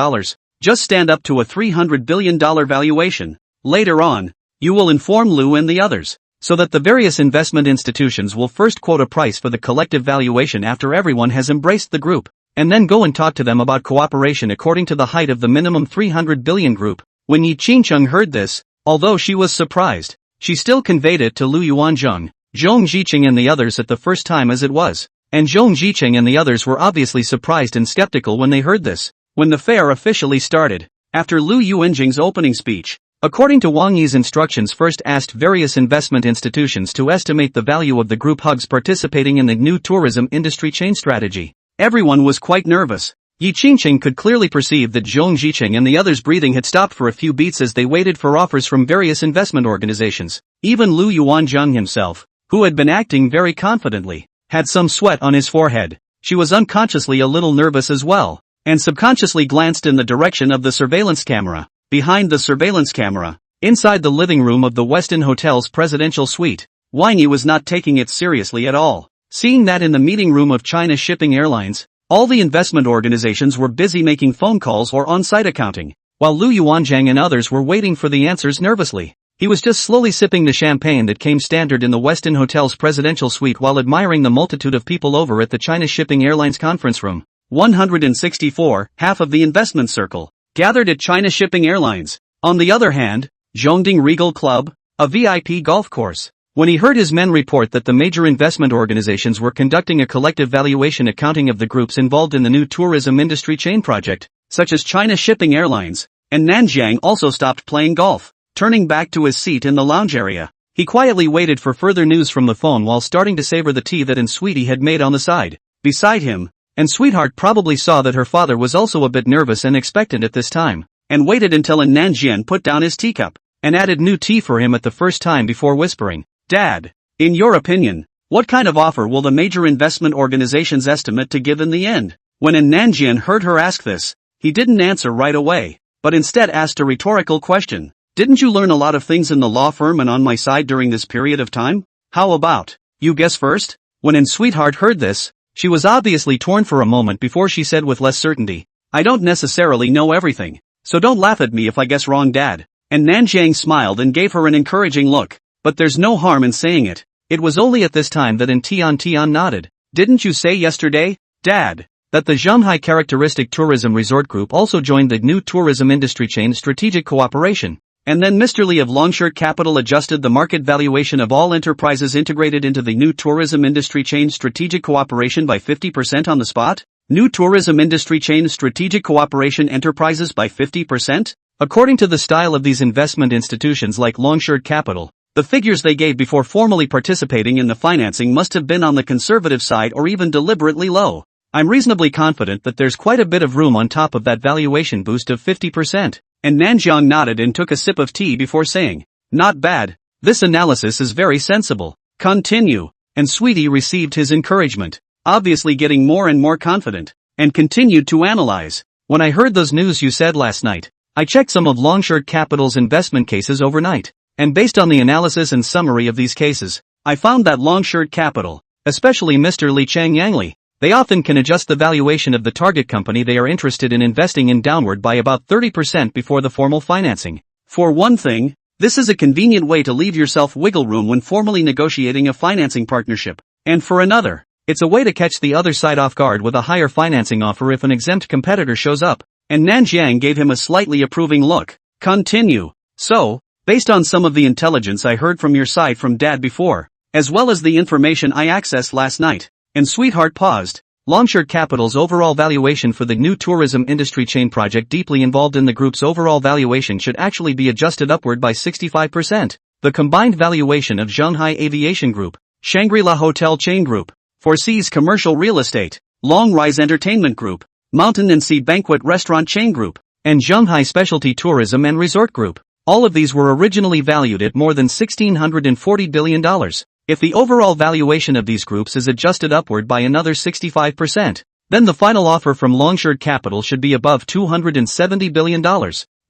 just stand up to a $300 billion valuation. Later on, you will inform Lu and the others, so that the various investment institutions will first quote a price for the collective valuation after everyone has embraced the group, and then go and talk to them about cooperation according to the height of the minimum 300 billion group." When Yi Qingqing heard this, although she was surprised, she still conveyed it to Lu Yuanzheng, Zhong Ziqing and the others at the first time as it was, and Zhong Ziqing and the others were obviously surprised and skeptical when they heard this. When the fair officially started, after Lu Yuanzheng's opening speech, according to Wang Yi's instructions, first asked various investment institutions to estimate the value of the group hugs participating in the new tourism industry chain strategy. Everyone was quite nervous. Yi Qingqing could clearly perceive that Zhong Ziqing and the others' breathing had stopped for a few beats as they waited for offers from various investment organizations. Even Lu Yuanzheng himself, who had been acting very confidently, had some sweat on his forehead. She was unconsciously a little nervous as well, and subconsciously glanced in the direction of the surveillance camera. Behind the surveillance camera, inside the living room of the Westin Hotel's presidential suite, Wang Yi was not taking it seriously at all. Seeing that in the meeting room of China Shipping Airlines, all the investment organizations were busy making phone calls or on-site accounting, while Lu Yuanzheng and others were waiting for the answers nervously. He was just slowly sipping the champagne that came standard in the Westin Hotel's presidential suite while admiring the multitude of people over at the China Shipping Airlines conference room. 164, half of the investment circle, gathered at China Shipping Airlines. On the other hand, Zhongding Regal Club, a VIP golf course. When he heard his men report that the major investment organizations were conducting a collective valuation accounting of the groups involved in the new tourism industry chain project, such as China Shipping Airlines, and Nanjiang also stopped playing golf. Turning back to his seat in the lounge area, he quietly waited for further news from the phone while starting to savor the tea that Sweetie had made on the side. Beside him, and Sweetheart probably saw that her father was also a bit nervous and expectant at this time, and waited until Nanjiang put down his teacup, and added new tea for him at the first time before whispering, "Dad, in your opinion, what kind of offer will the major investment organizations estimate to give in the end?" When Nanjian heard her ask this, he didn't answer right away, but instead asked a rhetorical question. "Didn't you learn a lot of things in the law firm and on my side during this period of time? How about, you guess first?" When Sweetheart heard this, she was obviously torn for a moment before she said with less certainty, "I don't necessarily know everything, so don't laugh at me if I guess wrong, Dad." And Nanjiang smiled and gave her an encouraging look. But there's no harm in saying it. It was only at this time that Tian nodded. "Didn't you say yesterday, Dad, that the Shanghai Characteristic Tourism Resort Group also joined the new tourism industry chain strategic cooperation?" And then Mr. Lee of Longshirt Capital adjusted the market valuation of all enterprises integrated into the new tourism industry chain strategic cooperation by 50% on the spot? New tourism industry chain strategic cooperation enterprises by 50%? According to the style of these investment institutions like Longshirt Capital, the figures they gave before formally participating in the financing must have been on the conservative side or even deliberately low. I'm reasonably confident that there's quite a bit of room on top of that valuation boost of 50%. And Nanjiang nodded and took a sip of tea before saying, "Not bad. This analysis is very sensible. Continue." And Sweetie received his encouragement, obviously getting more and more confident, and continued to analyze. "When I heard those news you said last night, I checked some of Longshirt Capital's investment cases overnight. And based on the analysis and summary of these cases, I found that Longshirt Capital, especially Mr. Li Changyangli, they often can adjust the valuation of the target company they are interested in investing in downward by about 30% before the formal financing. For one thing, This is a convenient way to leave yourself wiggle room when formally negotiating a financing partnership. And for another, it's a way to catch the other side off guard with a higher financing offer if an exempt competitor shows up. And Nanjiang gave him a slightly approving look. Continue. So, based on some of the intelligence I heard from your side from Dad before, as well as the information I accessed last night, and Sweetheart paused, Longshirt Capital's overall valuation for the new tourism industry chain project deeply involved in the group's overall valuation should actually be adjusted upward by 65%. The combined valuation of Zhonghai Aviation Group, Shangri-La Hotel Chain Group, Foreseas Commercial Real Estate, Long Rise Entertainment Group, Mountain and Sea Banquet Restaurant Chain Group, and Zhonghai Specialty Tourism and Resort Group. All of these were originally valued at more than $1,640 billion. If the overall valuation of these groups is adjusted upward by another 65%, then the final offer from Longshirt Capital should be above $270 billion.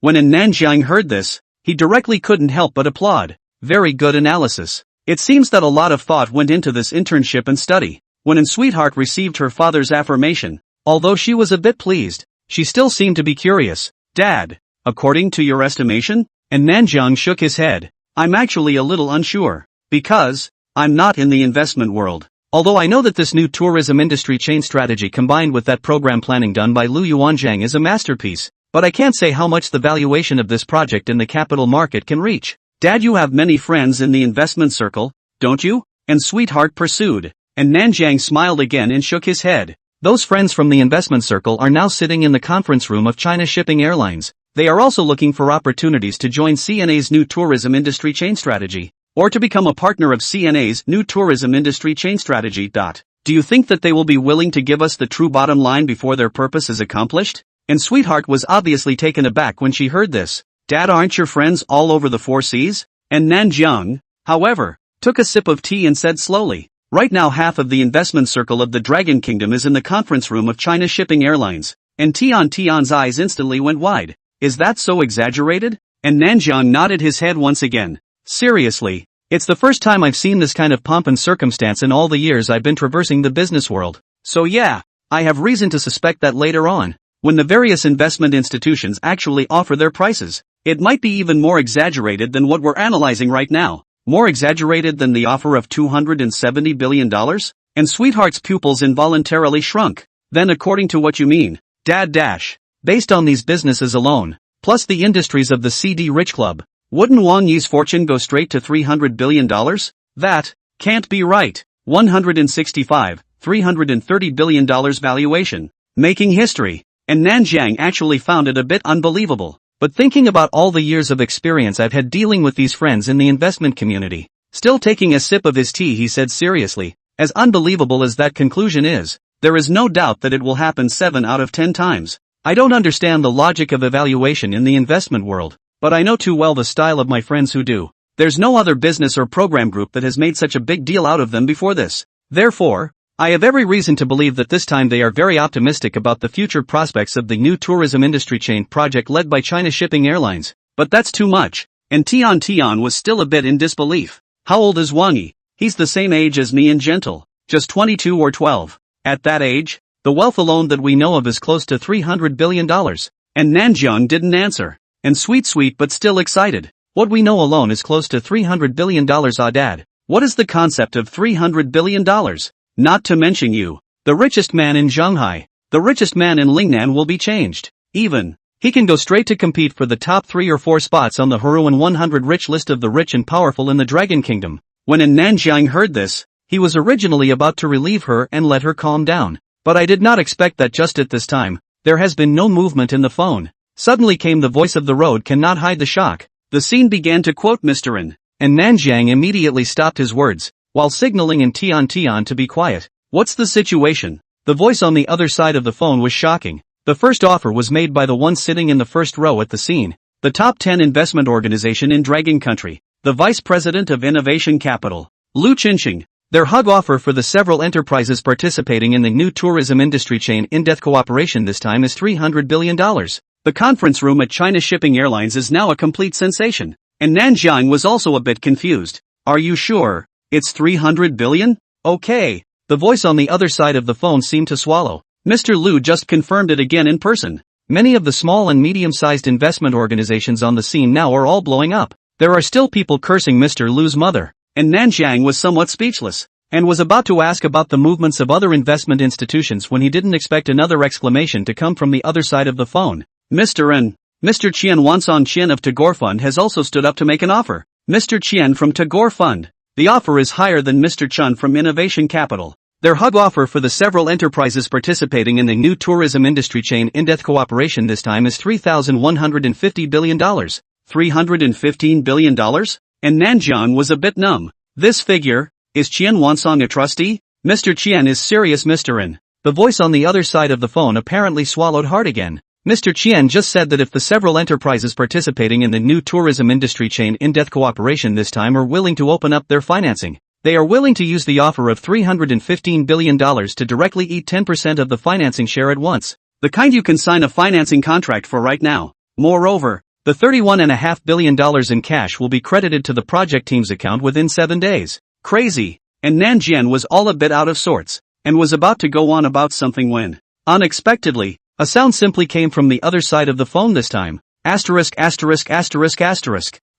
When Nanjiang heard this, he directly couldn't help but applaud. Very good analysis. It seems that a lot of thought went into this internship and study. When Sweetheart received her father's affirmation, although she was a bit pleased, she still seemed to be curious. Dad, according to your estimation? And Nanjiang shook his head. I'm actually a little unsure. Because I'm not in the investment world. Although I know that this new tourism industry chain strategy combined with that program planning done by Lu Yuanzhang is a masterpiece, but I can't say how much the valuation of this project in the capital market can reach. Dad, you have many friends in the investment circle, don't you? And Sweetheart pursued. And Nanjiang smiled again and shook his head. Those friends from the investment circle are now sitting in the conference room of China Shipping Airlines. They are also looking for opportunities to join CNA's new tourism industry chain strategy, or to become a partner of CNA's new tourism industry chain strategy. Do you think that they will be willing to give us the true bottom line before their purpose is accomplished? And Sweetheart was obviously taken aback when she heard this. Dad, aren't your friends all over the four seas? And Nanjiang, however, took a sip of tea and said slowly, right now half of the investment circle of the Dragon Kingdom is in the conference room of China Shipping Airlines. And Tian's eyes instantly went wide. Is that so exaggerated? And Nanjiang nodded his head once again. Seriously, it's the first time I've seen this kind of pomp and circumstance in all the years I've been traversing the business world. So yeah, I have reason to suspect that later on, when the various investment institutions actually offer their prices, it might be even more exaggerated than what we're analyzing right now. More exaggerated than the offer of $270 billion? And Sweetheart's pupils involuntarily shrunk. Then according to what you mean, Dad based on these businesses alone, plus the industries of the CD Rich Club, wouldn't Wang Yi's fortune go straight to $300 billion? That can't be right. $330 billion valuation. Making history. And Nanjiang actually found it a bit unbelievable. But thinking about all the years of experience I've had dealing with these friends in the investment community, still taking a sip of his tea, he said seriously, as unbelievable as that conclusion is, there is no doubt that it will happen 7 out of 10 times. I don't understand the logic of evaluation in the investment world, but I know too well the style of my friends who do. There's no other business or program group that has made such a big deal out of them before this. Therefore, I have every reason to believe that this time they are very optimistic about the future prospects of the new tourism industry chain project led by China Shipping Airlines. But that's too much. And Tian was still a bit in disbelief. How old is Wang Yi? He's the same age as me and Gentle. Just 22 or 12. At that age, the wealth alone that we know of is close to $300 billion. And Nanjiang didn't answer. And sweet but still excited. What we know alone is close to $300 billion. Dad. What is the concept of $300 billion? Not to mention you, the richest man in Shanghai, the richest man in Lingnan will be changed. Even, he can go straight to compete for the top 3 or 4 spots on the Huruan 100 rich list of the rich and powerful in the Dragon Kingdom. When Nanjiang heard this, he was originally about to relieve her and let her calm down. But I did not expect that just at this time. There has been no movement in the phone. Suddenly came the voice of the road cannot hide the shock. The scene began to quote Mr. N. And Nanjiang immediately stopped his words, while signaling in Tian to be quiet. What's the situation? The voice on the other side of the phone was shocking. The first offer was made by the one sitting in the first row at the scene. The top 10 investment organization in Dragon Country. The Vice President of Innovation Capital. Lu Qinxing. Their hug offer for the several enterprises participating in the new tourism industry chain in-depth cooperation this time is $300 billion. The conference room at China Shipping Airlines is now a complete sensation. And Nanjiang was also a bit confused. Are you sure? It's $300 billion? Okay. The voice on the other side of the phone seemed to swallow. Mr. Lu just confirmed it again in person. Many of the small and medium-sized investment organizations on the scene now are all blowing up. There are still people cursing Mr. Lu's mother, and Nanjiang was somewhat speechless, and was about to ask about the movements of other investment institutions when he didn't expect another exclamation to come from the other side of the phone. Mr. Qian Wansong Qian of Tagore Fund has also stood up to make an offer. Mr. Qian from Tagore Fund. The offer is higher than Mr. Chun from Innovation Capital. Their hug offer for the several enterprises participating in the new tourism industry chain in-depth cooperation this time is $3,150 billion. $315 billion? And Nanjiang was a bit numb. This figure, is Qian Wansong a trustee? Mr. Qian is serious, Mr. N. The voice on the other side of the phone apparently swallowed hard again. Mr. Qian just said that if the several enterprises participating in the new tourism industry chain in-depth cooperation this time are willing to open up their financing, they are willing to use the offer of $315 billion to directly eat 10% of the financing share at once. The kind you can sign a financing contract for right now. Moreover, the $31.5 billion in cash will be credited to the project team's account within 7 days. Crazy. And Nanjian was all a bit out of sorts, and was about to go on about something when, unexpectedly, a sound simply came from the other side of the phone this time. Asterisk.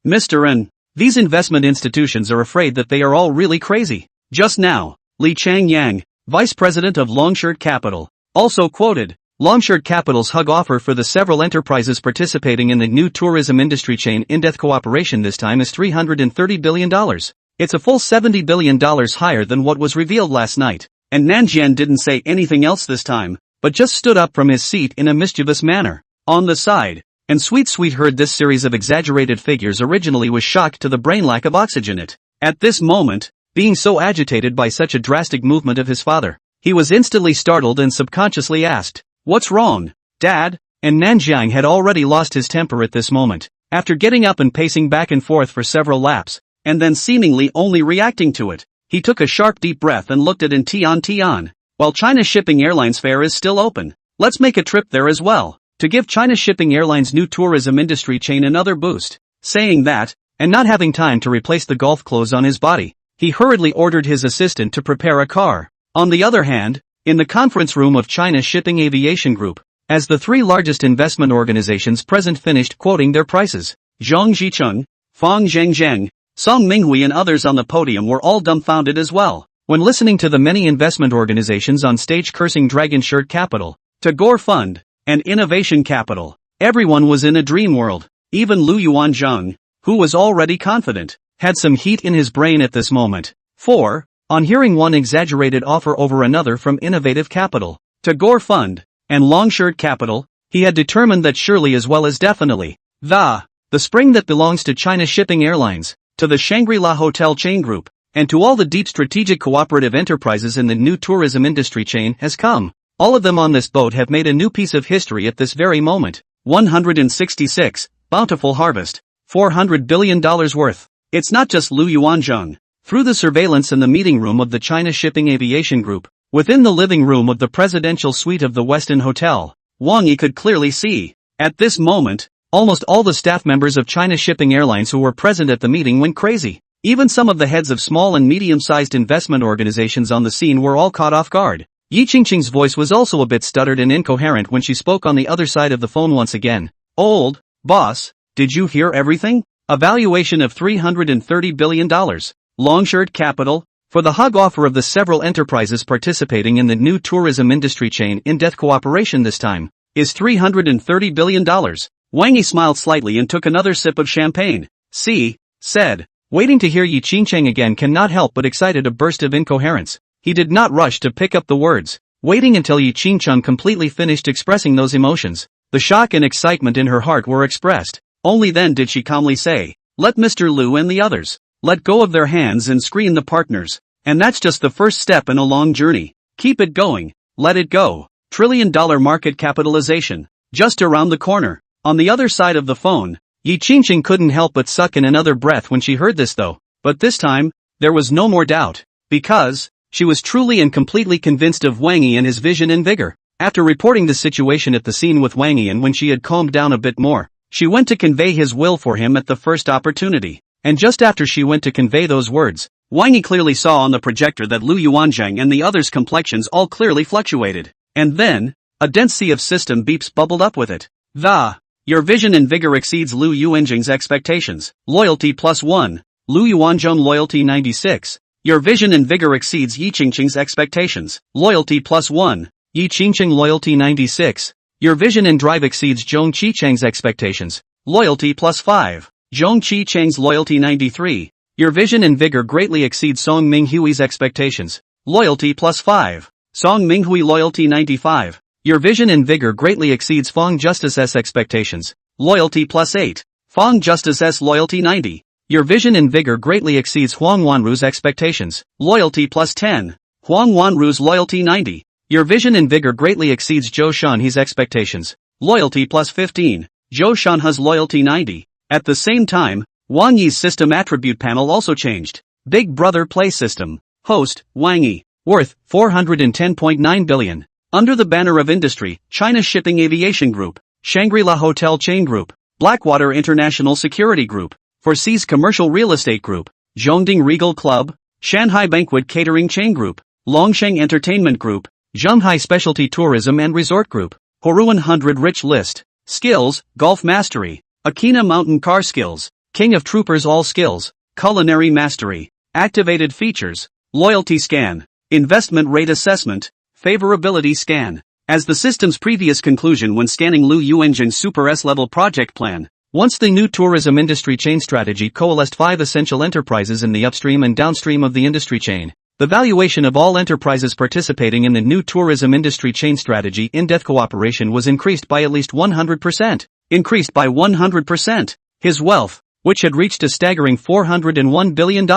Mr. N. These investment institutions are afraid that they are all really crazy. Just now, Li Changyang, vice president of Longshirt Capital, also quoted, Longshirt Capital's hug offer for the several enterprises participating in the new tourism industry chain in-depth cooperation this time is $330 billion. It's a full $70 billion higher than what was revealed last night. And Nanjian didn't say anything else this time, but just stood up from his seat in a mischievous manner. On the side, and Sweet heard this series of exaggerated figures originally was shocked to the brain lack of oxygen at this moment, being so agitated by such a drastic movement of his father. He was instantly startled and subconsciously asked, "What's wrong, Dad?" And Nanjiang had already lost his temper at this moment, after getting up and pacing back and forth for several laps, and then seemingly only reacting to it. He took a sharp deep breath and looked at Tian. While China Shipping Airlines fare is still open, let's make a trip there as well, to give China Shipping Airlines' new tourism industry chain another boost. Saying that, and not having time to replace the golf clothes on his body, he hurriedly ordered his assistant to prepare a car. On the other hand, in the conference room of China Shipping Aviation Group, as the three largest investment organizations present finished quoting their prices, Zhang Jicheng, Fang Zhengzheng, Song Minghui and others on the podium were all dumbfounded as well, when listening to the many investment organizations on stage cursing Dragon Shirt Capital, Tagore Fund, and Innovation Capital. Everyone was in a dream world. Even Lu Yuanzhang, who was already confident, had some heat in his brain at this moment. For, on hearing one exaggerated offer over another from Innovative Capital, Tagore Fund, and Longshirt Capital, he had determined that surely as well as definitely, the spring that belongs to China Shipping Airlines, to the Shangri-La Hotel chain group, and to all the deep strategic cooperative enterprises in the new tourism industry chain has come. All of them on this boat have made a new piece of history at this very moment. 166, bountiful harvest, $400 billion worth. It's not just Lu Yuanzhang. Through the surveillance in the meeting room of the China Shipping Aviation Group, within the living room of the presidential suite of the Westin Hotel, Wang Yi could clearly see, at this moment, almost all the staff members of China Shipping Airlines who were present at the meeting went crazy. Even some of the heads of small and medium-sized investment organizations on the scene were all caught off guard. Yi Qingqing's voice was also a bit stuttered and incoherent when she spoke on the other side of the phone once again. "Old boss, did you hear everything? A valuation of $330 billion. Longshirt Capital, for the hug offer of the several enterprises participating in the new tourism industry chain in-depth cooperation this time, is $330 billion. Wang Yi smiled slightly and took another sip of champagne. "See," said, waiting to hear Yi Qingqing again cannot help but excited a burst of incoherence. He did not rush to pick up the words, waiting until Yi Qingqing completely finished expressing those emotions. The shock and excitement in her heart were expressed. Only then did she calmly say, "Let Mr. Lu and the others let go of their hands and screen the partners. And that's just the first step in a long journey. Keep it going. Let it go. $1 trillion market capitalization. Just around the corner." On the other side of the phone, Yi Qingqing couldn't help but suck in another breath when she heard this though. But this time, there was no more doubt. Because, she was truly and completely convinced of Wang Yi and his vision and vigor. After reporting the situation at the scene with Wang Yi and when she had calmed down a bit more, she went to convey his will for him at the first opportunity. And just after she went to convey those words, Wang Yi clearly saw on the projector that Lu Yuanzhang and the others' complexions all clearly fluctuated. And then, a dense sea of system beeps bubbled up with it. Your vision and vigor exceeds Lu Yuanjing's expectations. Loyalty +1. Lu Yuanzhong loyalty 96. Your vision and vigor exceeds Yi Qingqing's expectations. Loyalty +1. Yi Qingqing loyalty 96. Your vision and drive exceeds Zhong Qicheng's expectations. Loyalty +5. Zhong Qicheng's loyalty 93. Your vision and vigor greatly exceeds Song Minghui's expectations. Loyalty +5. Song Minghui loyalty 95. Your vision and vigor greatly exceeds Fong Justice's expectations. Loyalty +8. Fong Justice's loyalty 90. Your vision and vigor greatly exceeds Huang Wanru's expectations. Loyalty +10. Huang Wanru's loyalty 90. Your vision and vigor greatly exceeds Zhou Shanhe's expectations. Loyalty +15. Zhou Shanhe's loyalty 90. At the same time, Wang Yi's system attribute panel also changed. Big Brother Play System. Host, Wang Yi. Worth, 410.9 billion. Under the banner of Industry, China Shipping Aviation Group, Shangri-La Hotel Chain Group, Blackwater International Security Group, Foreseas Commercial Real Estate Group, Zhongding Regal Club, Shanghai Banquet Catering Chain Group, Longsheng Entertainment Group, Zhonghai Specialty Tourism and Resort Group, Horuan 100 Rich List, Skills, Golf Mastery, Akina Mountain Car Skills, King of Troopers All Skills, Culinary Mastery, Activated Features, Loyalty Scan, Investment Rate Assessment, Favorability Scan. As the system's previous conclusion when scanning Lu Yuanjing's Super S-level project plan, once the new tourism industry chain strategy coalesced 5 essential enterprises in the upstream and downstream of the industry chain, the valuation of all enterprises participating in the new tourism industry chain strategy in-depth cooperation was increased by at least 100%. Increased by 100%. His wealth, which had reached a staggering $401 billion.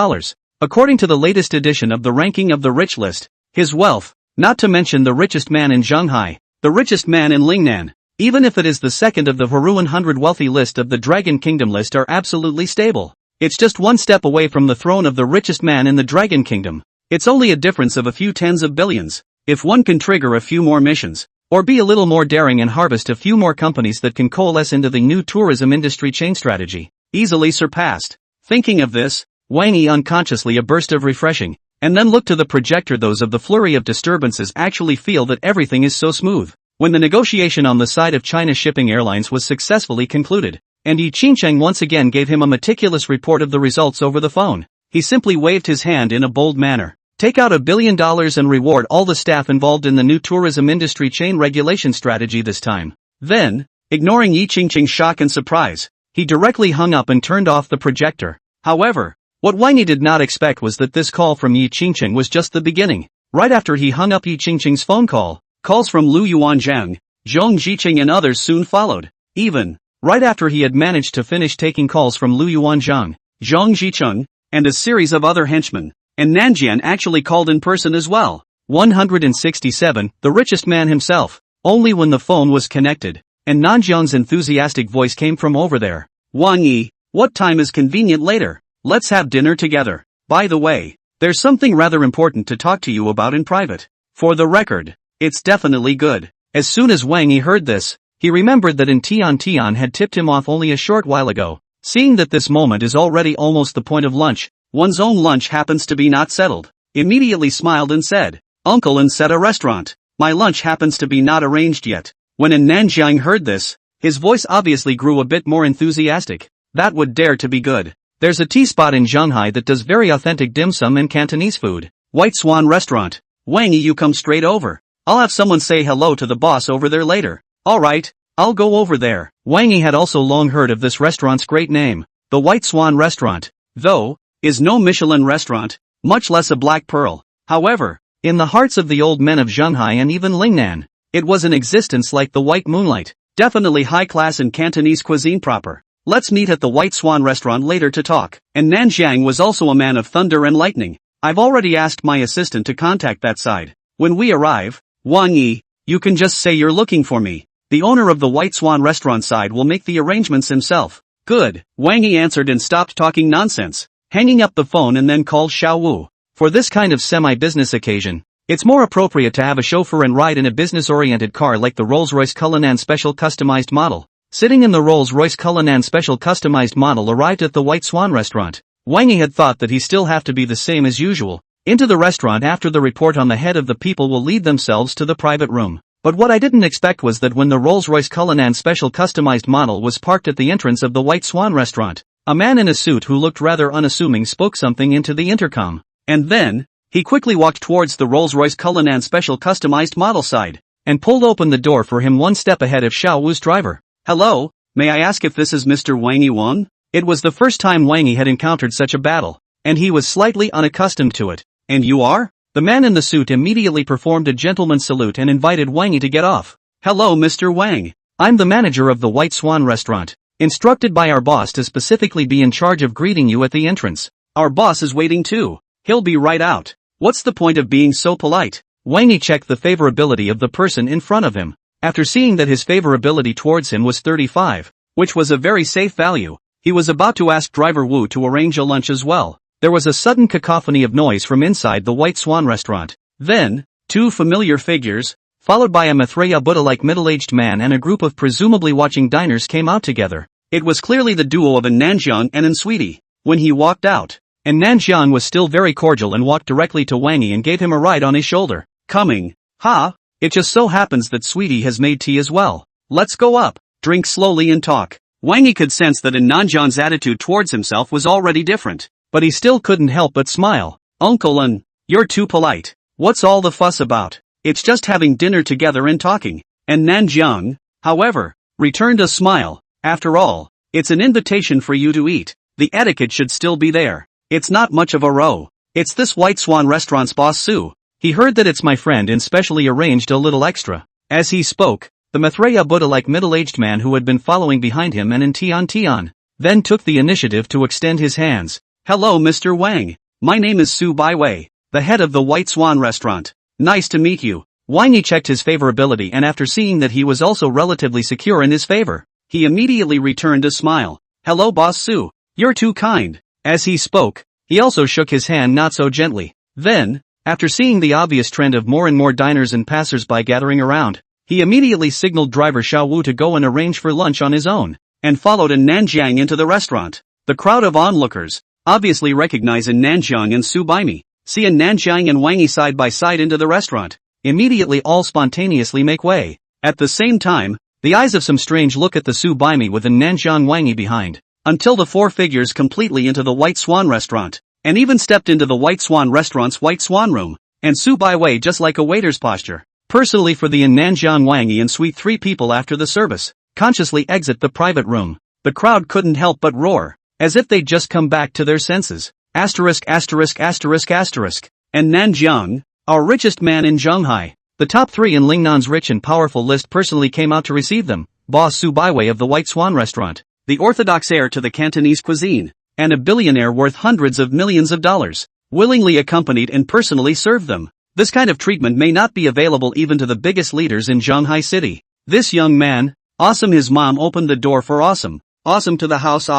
According to the latest edition of the ranking of the rich list, his wealth, not to mention the richest man in Shanghai, the richest man in Lingnan, even if it is the second of the Horuan 100 wealthy list of the Dragon Kingdom list, are absolutely stable. It's just one step away from the throne of the richest man in the Dragon Kingdom. It's only a difference of a few tens of billions. If one can trigger a few more missions, or be a little more daring and harvest a few more companies that can coalesce into the new tourism industry chain strategy, easily surpassed. Thinking of this, Wang Yi unconsciously a burst of refreshing, and then looked to the projector. Those of the flurry of disturbances actually feel that everything is so smooth. When the negotiation on the side of China Shipping Airlines was successfully concluded, and Yi Qingcheng once again gave him a meticulous report of the results over the phone, he simply waved his hand in a bold manner. Take out $1 billion and reward all the staff involved in the new tourism industry chain regulation strategy this time. Then, ignoring Yi Qingqing's shock and surprise, he directly hung up and turned off the projector. However, what Wang Yi did not expect was that this call from Yi Qingqing was just the beginning. Right after he hung up Yi Qingqing's phone call, calls from Lu Yuanzhang, Zhong Jiqing and others soon followed. Even, right after he had managed to finish taking calls from Lu Yuanzhang, Zhong Jiqing, and a series of other henchmen, and Nanjian actually called in person as well. 167, the richest man himself, only when the phone was connected, and Nanjiang's enthusiastic voice came from over there. Wang Yi, what time is convenient later? Let's have dinner together. By the way, there's something rather important to talk to you about in private. For the record, it's definitely good. As soon as Wang Yi heard this, he remembered that Tian had tipped him off only a short while ago. Seeing that this moment is already almost the point of lunch, one's own lunch happens to be not settled, immediately smiled and said, Uncle, and set a restaurant. My lunch happens to be not arranged yet. When Nanjiang heard this, his voice obviously grew a bit more enthusiastic. That would dare to be good. There's a tea spot in Shanghai that does very authentic dim sum and Cantonese food. White Swan Restaurant. Wang Yi, you come straight over. I'll have someone say hello to the boss over there later. Alright, I'll go over there. Wang Yi had also long heard of this restaurant's great name. The White Swan Restaurant, though, is no Michelin restaurant, much less a Black Pearl. However, in the hearts of the old men of Shanghai and even Lingnan, it was an existence like the White Moonlight. Definitely high class in Cantonese cuisine proper. Let's meet at the White Swan Restaurant later to talk. And Nanjiang was also a man of thunder and lightning. I've already asked my assistant to contact that side. When we arrive, Wang Yi, you can just say you're looking for me. The owner of the White Swan Restaurant side will make the arrangements himself. Good, Wang Yi answered and stopped talking nonsense, hanging up the phone, and then called Xiao Wu. For this kind of semi-business occasion, it's more appropriate to have a chauffeur and ride in a business-oriented car like the Rolls-Royce Cullinan Special Customized Model. Sitting in the Rolls-Royce Cullinan Special Customized Model arrived at the White Swan Restaurant. Wang Yi had thought that he still have to be the same as usual. Into the restaurant after the report on the head of the people will lead themselves to the private room. But what I didn't expect was that when the Rolls-Royce Cullinan special customized model was parked at the entrance of the White Swan restaurant, a man in a suit who looked rather unassuming spoke something into the intercom. And then, he quickly walked towards the Rolls-Royce Cullinan special customized model side, and pulled open the door for him one step ahead of Xiao Wu's driver. "Hello, may I ask if this is Mr. Wang Yi? It was the first time Wang Yi had encountered such a battle, and he was slightly unaccustomed to it. "And you are?" The man in the suit immediately performed a gentleman's salute and invited Wang Yi to get off. "Hello Mr. Wang. I'm the manager of the White Swan restaurant, instructed by our boss to specifically be in charge of greeting you at the entrance. Our boss is waiting too. He'll be right out. What's the point of being so polite?" Wang Yi checked the favorability of the person in front of him. After seeing that his favorability towards him was 35, which was a very safe value, he was about to ask driver Wu to arrange a lunch as well. There was a sudden cacophony of noise from inside the White Swan restaurant. Then, two familiar figures, followed by a Maitreya Buddha-like middle-aged man and a group of presumably watching diners came out together. It was clearly the duo of An Nanjiang and An Sweetie. When he walked out, An Nanjiang was still very cordial and walked directly to Wang Yi and gave him a ride on his shoulder. "Coming. Ha! It just so happens that Sweetie has made tea as well. Let's go up, drink slowly and talk." Wang Yi could sense that An Nanjiang's attitude towards himself was already different. But he still couldn't help but smile. "Uncle An, you're too polite. What's all the fuss about? It's just having dinner together and talking." And Nanjiang, however, returned a smile. "After all, it's an invitation for you to eat. The etiquette should still be there. It's not much of a row. It's this White Swan restaurant's boss Su. He heard that it's my friend and specially arranged a little extra." As he spoke, the Maitreya Buddha-like middle-aged man who had been following behind him and in Tian then took the initiative to extend his hands. "Hello Mr. Wang. My name is Su Baiwei, the head of the White Swan restaurant. Nice to meet you." Wang Yi checked his favorability and after seeing that he was also relatively secure in his favor, he immediately returned a smile. "Hello Boss Su. You're too kind." As he spoke, he also shook his hand not so gently. Then, after seeing the obvious trend of more and more diners and passers-by gathering around, he immediately signaled driver Xiao Wu to go and arrange for lunch on his own, and followed An Nanjiang into the restaurant. The crowd of onlookers obviously recognize An Nanjiang and Su Baimi, see An Nanjiang and Wang Yi side by side into the restaurant. Immediately all spontaneously make way. At the same time, the eyes of some strange look at the Su Baimi with An Nanjiang Wang Yi behind, until the four figures completely into the White Swan restaurant, and even stepped into the White Swan restaurant's White Swan room, and Su Baiwei just like a waiter's posture. Personally for the An Nanjiang Wang Yi and Sweet three people after the service, consciously exit the private room. The crowd couldn't help but roar, as if they'd just come back to their senses. Asterisk. And Nanjiang, our richest man in Zhonghai. The top three in Lingnan's rich and powerful list personally came out to receive them. Boss Su Baiwei of the White Swan restaurant, the orthodox heir to the Cantonese cuisine, and a billionaire worth hundreds of millions of dollars, willingly accompanied and personally served them. This kind of treatment may not be available even to the biggest leaders in Zhonghai City. This young man, awesome. His mom opened the door for awesome to the house.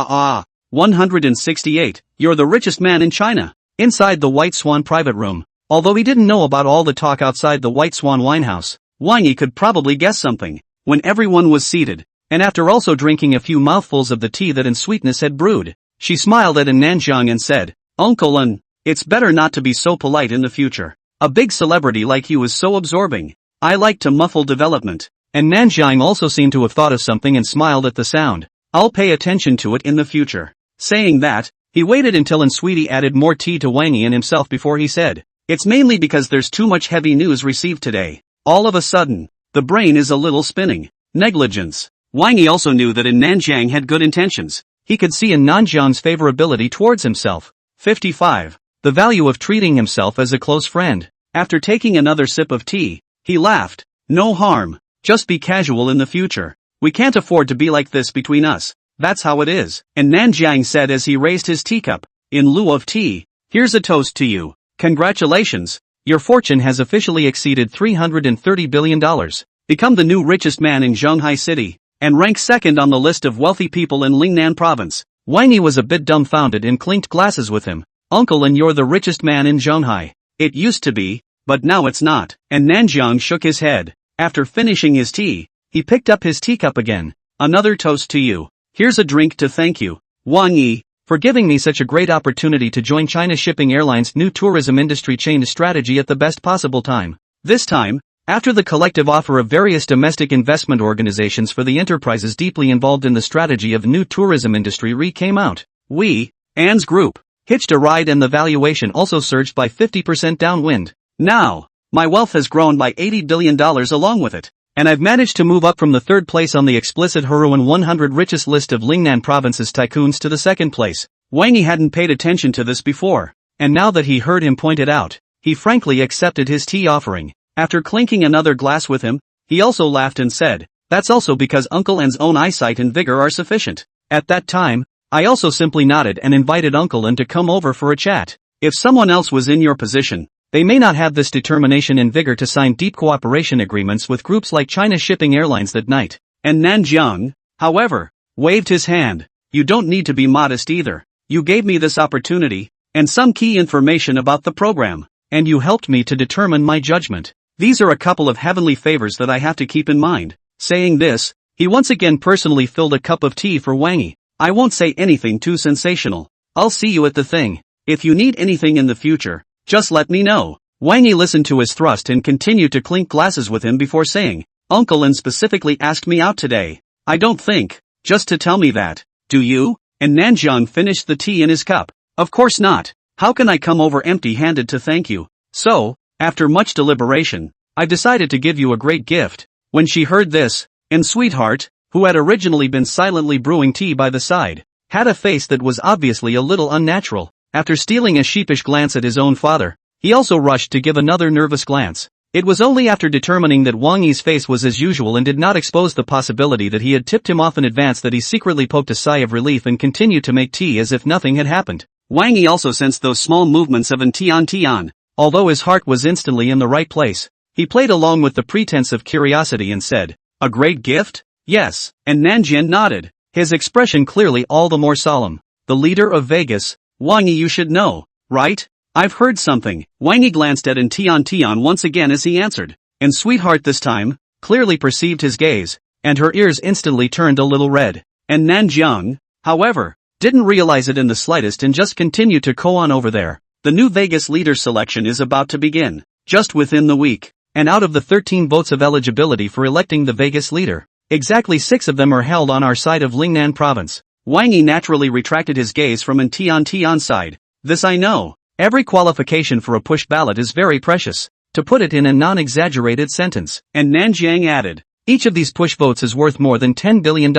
168, you're the richest man in China. Inside the White Swan private room, although he didn't know about all the talk outside the White Swan winehouse, Wang Yi could probably guess something. When everyone was seated, and after also drinking a few mouthfuls of the tea that An Sweetness had brewed, she smiled at An Nanjiang and said, "Uncle An, it's better not to be so polite in the future. A big celebrity like you is so absorbing. I like to muffle development." And Nanjiang also seemed to have thought of something and smiled at the sound. "I'll pay attention to it in the future." Saying that, he waited until An Sweetie added more tea to Wang Yi and himself before he said, "It's mainly because there's too much heavy news received today. All of a sudden, the brain is a little spinning. Negligence." Wang Yi also knew that An Nanjiang had good intentions. He could see An Nanjiang's favorability towards himself. 55. The value of treating himself as a close friend. After taking another sip of tea, he laughed. "No harm. Just be casual in the future. We can't afford to be like this between us. That's how it is." And Nanjiang said as he raised his teacup, "In lieu of tea, here's a toast to you. Congratulations. Your fortune has officially exceeded $330 billion. Become the new richest man in Zhonghai City, and rank second on the list of wealthy people in Lingnan province." Wang Yi was a bit dumbfounded and clinked glasses with him. "Uncle An, you're the richest man in Zhonghai." "It used to be, but now it's not." And Nanjiang shook his head. After finishing his tea, he picked up his teacup again. "Another toast to you. Here's a drink to thank you, Wang Yi, for giving me such a great opportunity to join China Shipping Airlines' new tourism industry change strategy at the best possible time. This time, After the collective offer of various domestic investment organizations for the enterprises deeply involved in the strategy of new tourism industry came out, we, Anne's group, hitched a ride and the valuation also surged by 50% downwind. Now, my wealth has grown by $80 billion along with it, and I've managed to move up from the third place on the explicit Heroin 100 richest list of Lingnan province's tycoons to the second place. Wang Yi hadn't paid attention to this before, and now that he heard him point it out, he frankly accepted his tea offering. After clinking another glass with him, he also laughed and said, "That's also because Uncle N's own eyesight and vigor are sufficient." At that time, I also simply nodded and invited Uncle N to come over for a chat. If someone else was in your position, they may not have this determination and vigor to sign deep cooperation agreements with groups like China Shipping Airlines that night. And Nanjiang, however, waved his hand. "You don't need to be modest either. You gave me this opportunity, and some key information about the program, and you helped me to determine my judgment. These are a couple of heavenly favors that I have to keep in mind." Saying this, he once again personally filled a cup of tea for Wang Yi. "I won't say anything too sensational. I'll see you at the thing. If you need anything in the future, just let me know." Wang Yi listened to his thrust and continued to clink glasses with him before saying, "Uncle N specifically asked me out today. I don't think, just to tell me that. Do you?" And Nanjiang finished the tea in his cup. "Of course not. How can I come over empty-handed to thank you? So, after much deliberation, I've decided to give you a great gift." When she heard this, and Sweetheart, who had originally been silently brewing tea by the side, had a face that was obviously a little unnatural. After stealing a sheepish glance at his own father, he also rushed to give another nervous glance. It was only after determining that Wang Yi's face was as usual and did not expose the possibility that he had tipped him off in advance that he secretly poked a sigh of relief and continued to make tea as if nothing had happened. Wang Yi also sensed those small movements of an tian. Although his heart was instantly in the right place, he played along with the pretense of curiosity and said, "A great gift?" "Yes," and Nanjian nodded, his expression clearly all the more solemn. "The leader of Vegas, Wang Yi, you should know, right? I've heard something." Wang Yi glanced at an tian once again as he answered, and Sweetheart this time, clearly perceived his gaze, and her ears instantly turned a little red. And Nanjiang, however, didn't realize it in the slightest and just continued to go on over there. "The new Vegas leader selection is about to begin, just within the week, and out of the 13 votes of eligibility for electing the Vegas leader, exactly 6 of them are held on our side of Lingnan province." Wang Yi naturally retracted his gaze from an tian side. "This I know. Every qualification for a push ballot is very precious, to put it in a non-exaggerated sentence." And Nanjiang added, "Each of these push votes is worth more than $10 billion.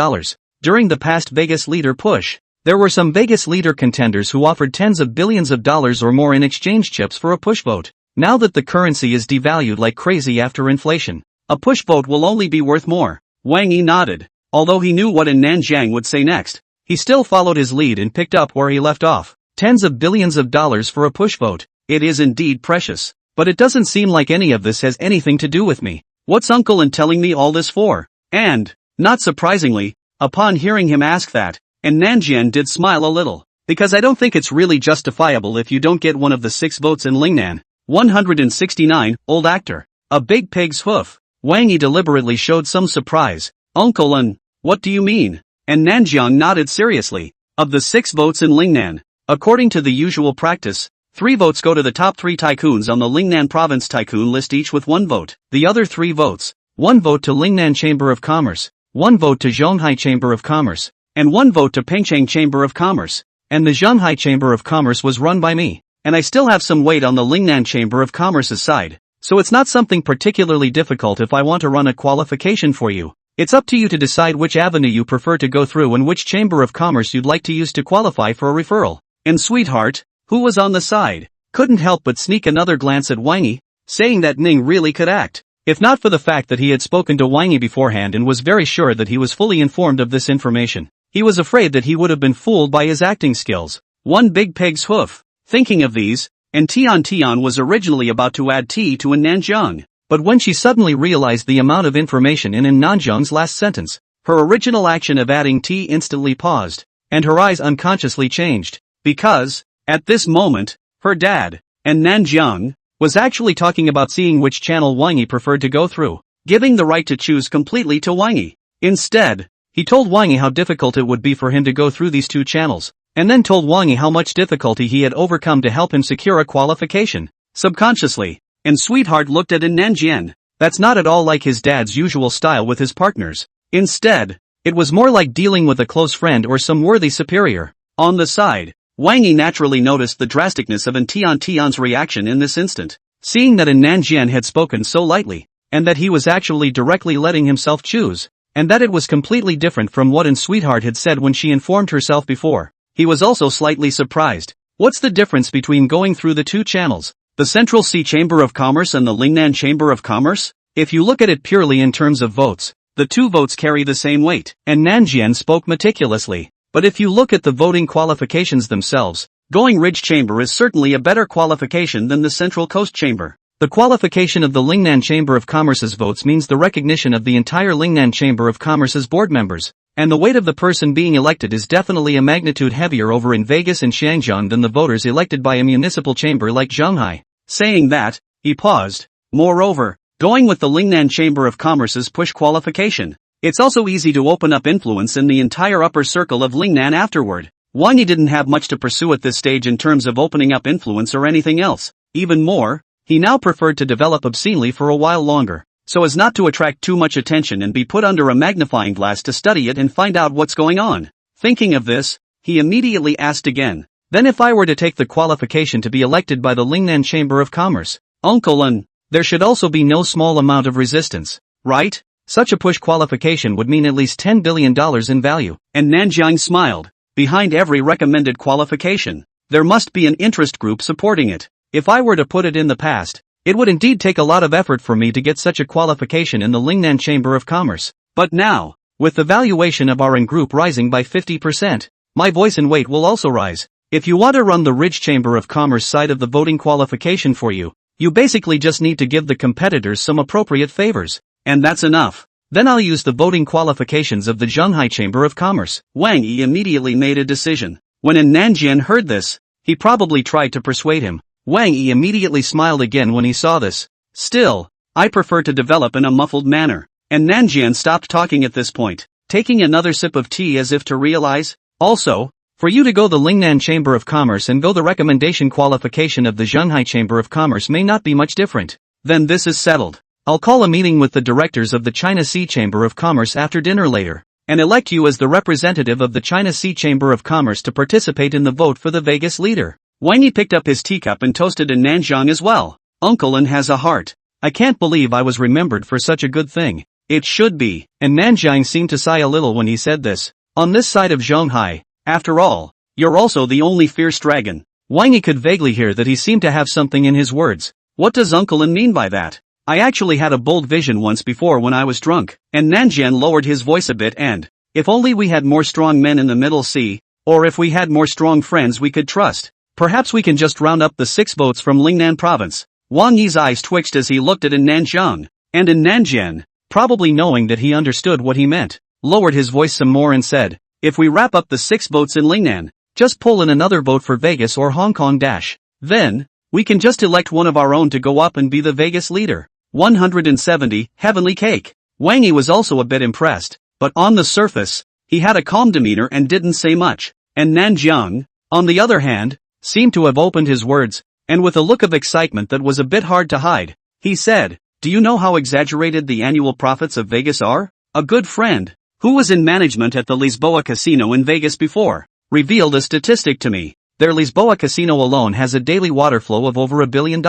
During the past Vegas leader push, there were some Vegas leader contenders who offered tens of billions of dollars or more in exchange chips for a push vote. Now that the currency is devalued like crazy after inflation, a push vote will only be worth more." Wang Yi nodded. Although he knew what an Nanjiang would say next, he still followed his lead and picked up where he left off. Tens of billions of dollars for a push vote. It is indeed precious. But it doesn't seem like any of this has anything to do with me. What's Uncle N telling me all this for? And, not surprisingly, upon hearing him ask that, and Nanjian did smile a little, because I don't think it's really justifiable if you don't get one of the 6 votes in Lingnan. 169, old actor. A big pig's hoof. Wang Yi deliberately showed some surprise. "Uncle N, what do you mean?" And Nanjiang nodded seriously. "Of the 6 votes in Lingnan, according to the usual practice, 3 votes go to the top 3 tycoons on the Lingnan province tycoon list, each with 1 vote. The other 3 votes, 1 vote to Lingnan Chamber of Commerce, 1 vote to Zhonghai Chamber of Commerce, and 1 vote to Pengcheng Chamber of Commerce. And the Zhonghai Chamber of Commerce was run by me, and I still have some weight on the Lingnan Chamber of Commerce's side, so it's not something particularly difficult if I want to run a qualification for you. It's up to you to decide which avenue you prefer to go through and which Chamber of Commerce you'd like to use to qualify for a referral." And Sweetheart, who was on the side, couldn't help but sneak another glance at Wang Yi, saying that Ning really could act. If not for the fact that he had spoken to Wang Yi beforehand and was very sure that he was fully informed of this information, he was afraid that he would have been fooled by his acting skills. One big pig's hoof. Thinking of these, and Tian was originally about to add tea to an Nanjiang, but when she suddenly realized the amount of information in an Nanjiang's last sentence, her original action of adding tea instantly paused, and her eyes unconsciously changed, because, at this moment, her dad, and Nanjiang, was actually talking about seeing which channel Wang Yi preferred to go through, giving the right to choose completely to Wang Yi. Instead, he told Wang Yi how difficult it would be for him to go through these 2 channels, and then told Wang Yi how much difficulty he had overcome to help him secure a qualification. Subconsciously, and Sweetheart looked at an Nanjian, That's not at all like his dad's usual style with his partners. Instead, it was more like dealing with a close friend or some worthy superior. On the side, Wang Yi naturally noticed the drasticness of Tian's reaction in this instant, seeing that Nanjian had spoken so lightly, and that he was actually directly letting himself choose, and that it was completely different from what Sweetheart had said when she informed herself before. He was also slightly surprised. What's the difference between going through the two channels, the Central Sea Chamber of Commerce and the Lingnan Chamber of Commerce? If you look at it purely in terms of votes, the two votes carry the same weight, and Nanjian spoke meticulously. But if you look at the voting qualifications themselves, going Ridge Chamber is certainly a better qualification than the Central Coast Chamber. The qualification of the Lingnan Chamber of Commerce's votes means the recognition of the entire Lingnan Chamber of Commerce's board members, and the weight of the person being elected is definitely a magnitude heavier over in Vegas and Shangjiang than the voters elected by a municipal chamber like Shanghai. Saying that, he paused. Moreover, going with the Lingnan Chamber of Commerce's push qualification, it's also easy to open up influence in the entire upper circle of Lingnan afterward. Wang Yi didn't have much to pursue at this stage in terms of opening up influence or anything else. Even more, he now preferred to develop obscenely for a while longer, so as not to attract too much attention and be put under a magnifying glass to study it and find out what's going on. Thinking of this, he immediately asked again, then if I were to take the qualification to be elected by the Lingnan Chamber of Commerce, Uncle N, there should also be no small amount of resistance, right? Such a push qualification would mean at least $10 billion in value. And Nanjiang smiled. Behind every recommended qualification, there must be an interest group supporting it. If I were to put it in the past, it would indeed take a lot of effort for me to get such a qualification in the Lingnan Chamber of Commerce. But now, with the valuation of our group rising by 50%, my voice and weight will also rise. If you want to run the Ridge Chamber of Commerce side of the voting qualification for you, you basically just need to give the competitors some appropriate favors. And that's enough. Then I'll use the voting qualifications of the Shanghai Chamber of Commerce. Wang Yi immediately made a decision. When Nanjian heard this, he probably tried to persuade him. Wang Yi immediately smiled again when he saw this. Still, I prefer to develop in a muffled manner. And Nanjian stopped talking at this point, taking another sip of tea as if to realize. Also, for you to go the Lingnan Chamber of Commerce and go the recommendation qualification of the Shanghai Chamber of Commerce may not be much different. Then this is settled. I'll call a meeting with the directors of the China Sea Chamber of Commerce after dinner later, and elect you as the representative of the China Sea Chamber of Commerce to participate in the vote for the Vegas leader. Wang Yi picked up his teacup and toasted in Nanjiang as well. Uncle N has a heart. I can't believe I was remembered for such a good thing. It should be. And Nanjiang seemed to sigh a little when he said this. On this side of Shanghai, after all, you're also the only fierce dragon. Wang Yi could vaguely hear that he seemed to have something in his words. What does Uncle N mean by that? I actually had a bold vision once before when I was drunk. And Nanjian lowered his voice a bit and, if only we had more strong men in the Middle Sea, or if we had more strong friends we could trust, perhaps we can just round up the 6 votes from Lingnan province. Wang Yi's eyes twitched as he looked at Nanjiang, and Nanjian, probably knowing that he understood what he meant, lowered his voice some more and said, if we wrap up the 6 votes in Lingnan, just pull in another vote for Vegas or Hong Kong dash. Then, we can just elect one of our own to go up and be the Vegas leader. 170, heavenly cake. Wang Yi was also a bit impressed, but on the surface, he had a calm demeanor and didn't say much. And Nanjiang, on the other hand, seemed to have opened his words, and with a look of excitement that was a bit hard to hide, he said, do you know how exaggerated the annual profits of Vegas are? A good friend, who was in management at the Lisboa Casino in Vegas before, revealed a statistic to me. Their Lisboa Casino alone has a daily water flow of over $1 billion.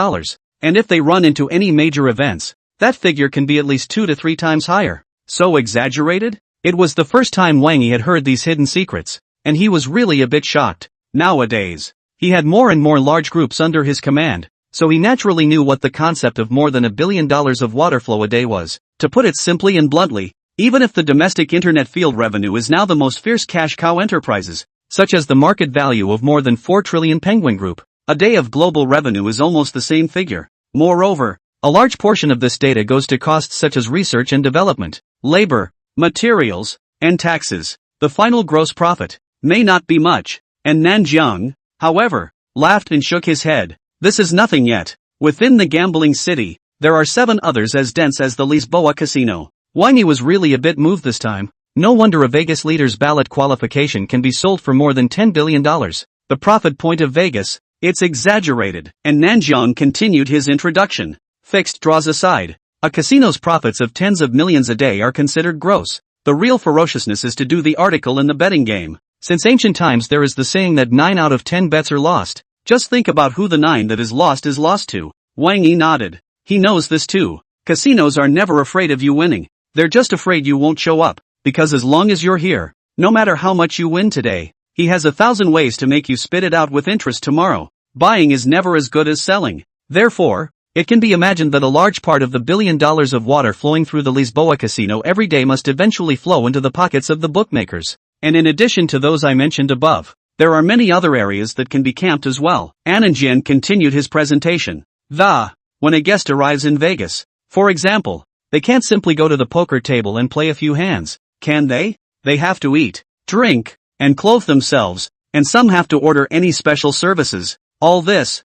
And if they run into any major events, that figure can be at least 2 to 3 times higher. So exaggerated? It was the first time Wang Yi had heard these hidden secrets, and he was really a bit shocked. Nowadays, he had more and more large groups under his command, so he naturally knew what the concept of more than $1 billion of water flow a day was. To put it simply and bluntly, even if the domestic internet field revenue is now the most fierce cash cow enterprises, such as the market value of more than 4 trillion Penguin Group, a day of global revenue is almost the same figure. Moreover, a large portion of this data goes to costs such as research and development, labor, materials, and taxes. The final gross profit may not be much, and Nanjiang, however, laughed and shook his head. This is nothing yet. Within the gambling city, there are 7 others as dense as the Lisboa Casino. Wang Yi was really a bit moved this time. No wonder a Vegas leader's ballot qualification can be sold for more than $10 billion. The profit point of Vegas. It's exaggerated. And Nanjiang continued his introduction. Fixed draws aside, A casino's profits of tens of millions a day are considered gross. The real ferociousness is to do the article in the betting game. Since ancient times there is the saying that 9 out of 10 bets are lost. Just think about who the 9 that is lost to. Wang Yi nodded. He knows this too. Casinos are never afraid of you winning. They're just afraid you won't show up, because as long as you're here, no matter how much you win today, he has 1,000 ways to make you spit it out with interest tomorrow. Buying is never as good as selling. Therefore, it can be imagined that a large part of the $1 billion of water flowing through the Lisboa casino every day must eventually flow into the pockets of the bookmakers. And in addition to those I mentioned above, there are many other areas that can be camped as well. Ananjian continued his presentation. When a guest arrives in Vegas, for example, they can't simply go to the poker table and play a few hands, can they? They have to eat, drink, and clothe themselves, and some have to order any special services. All this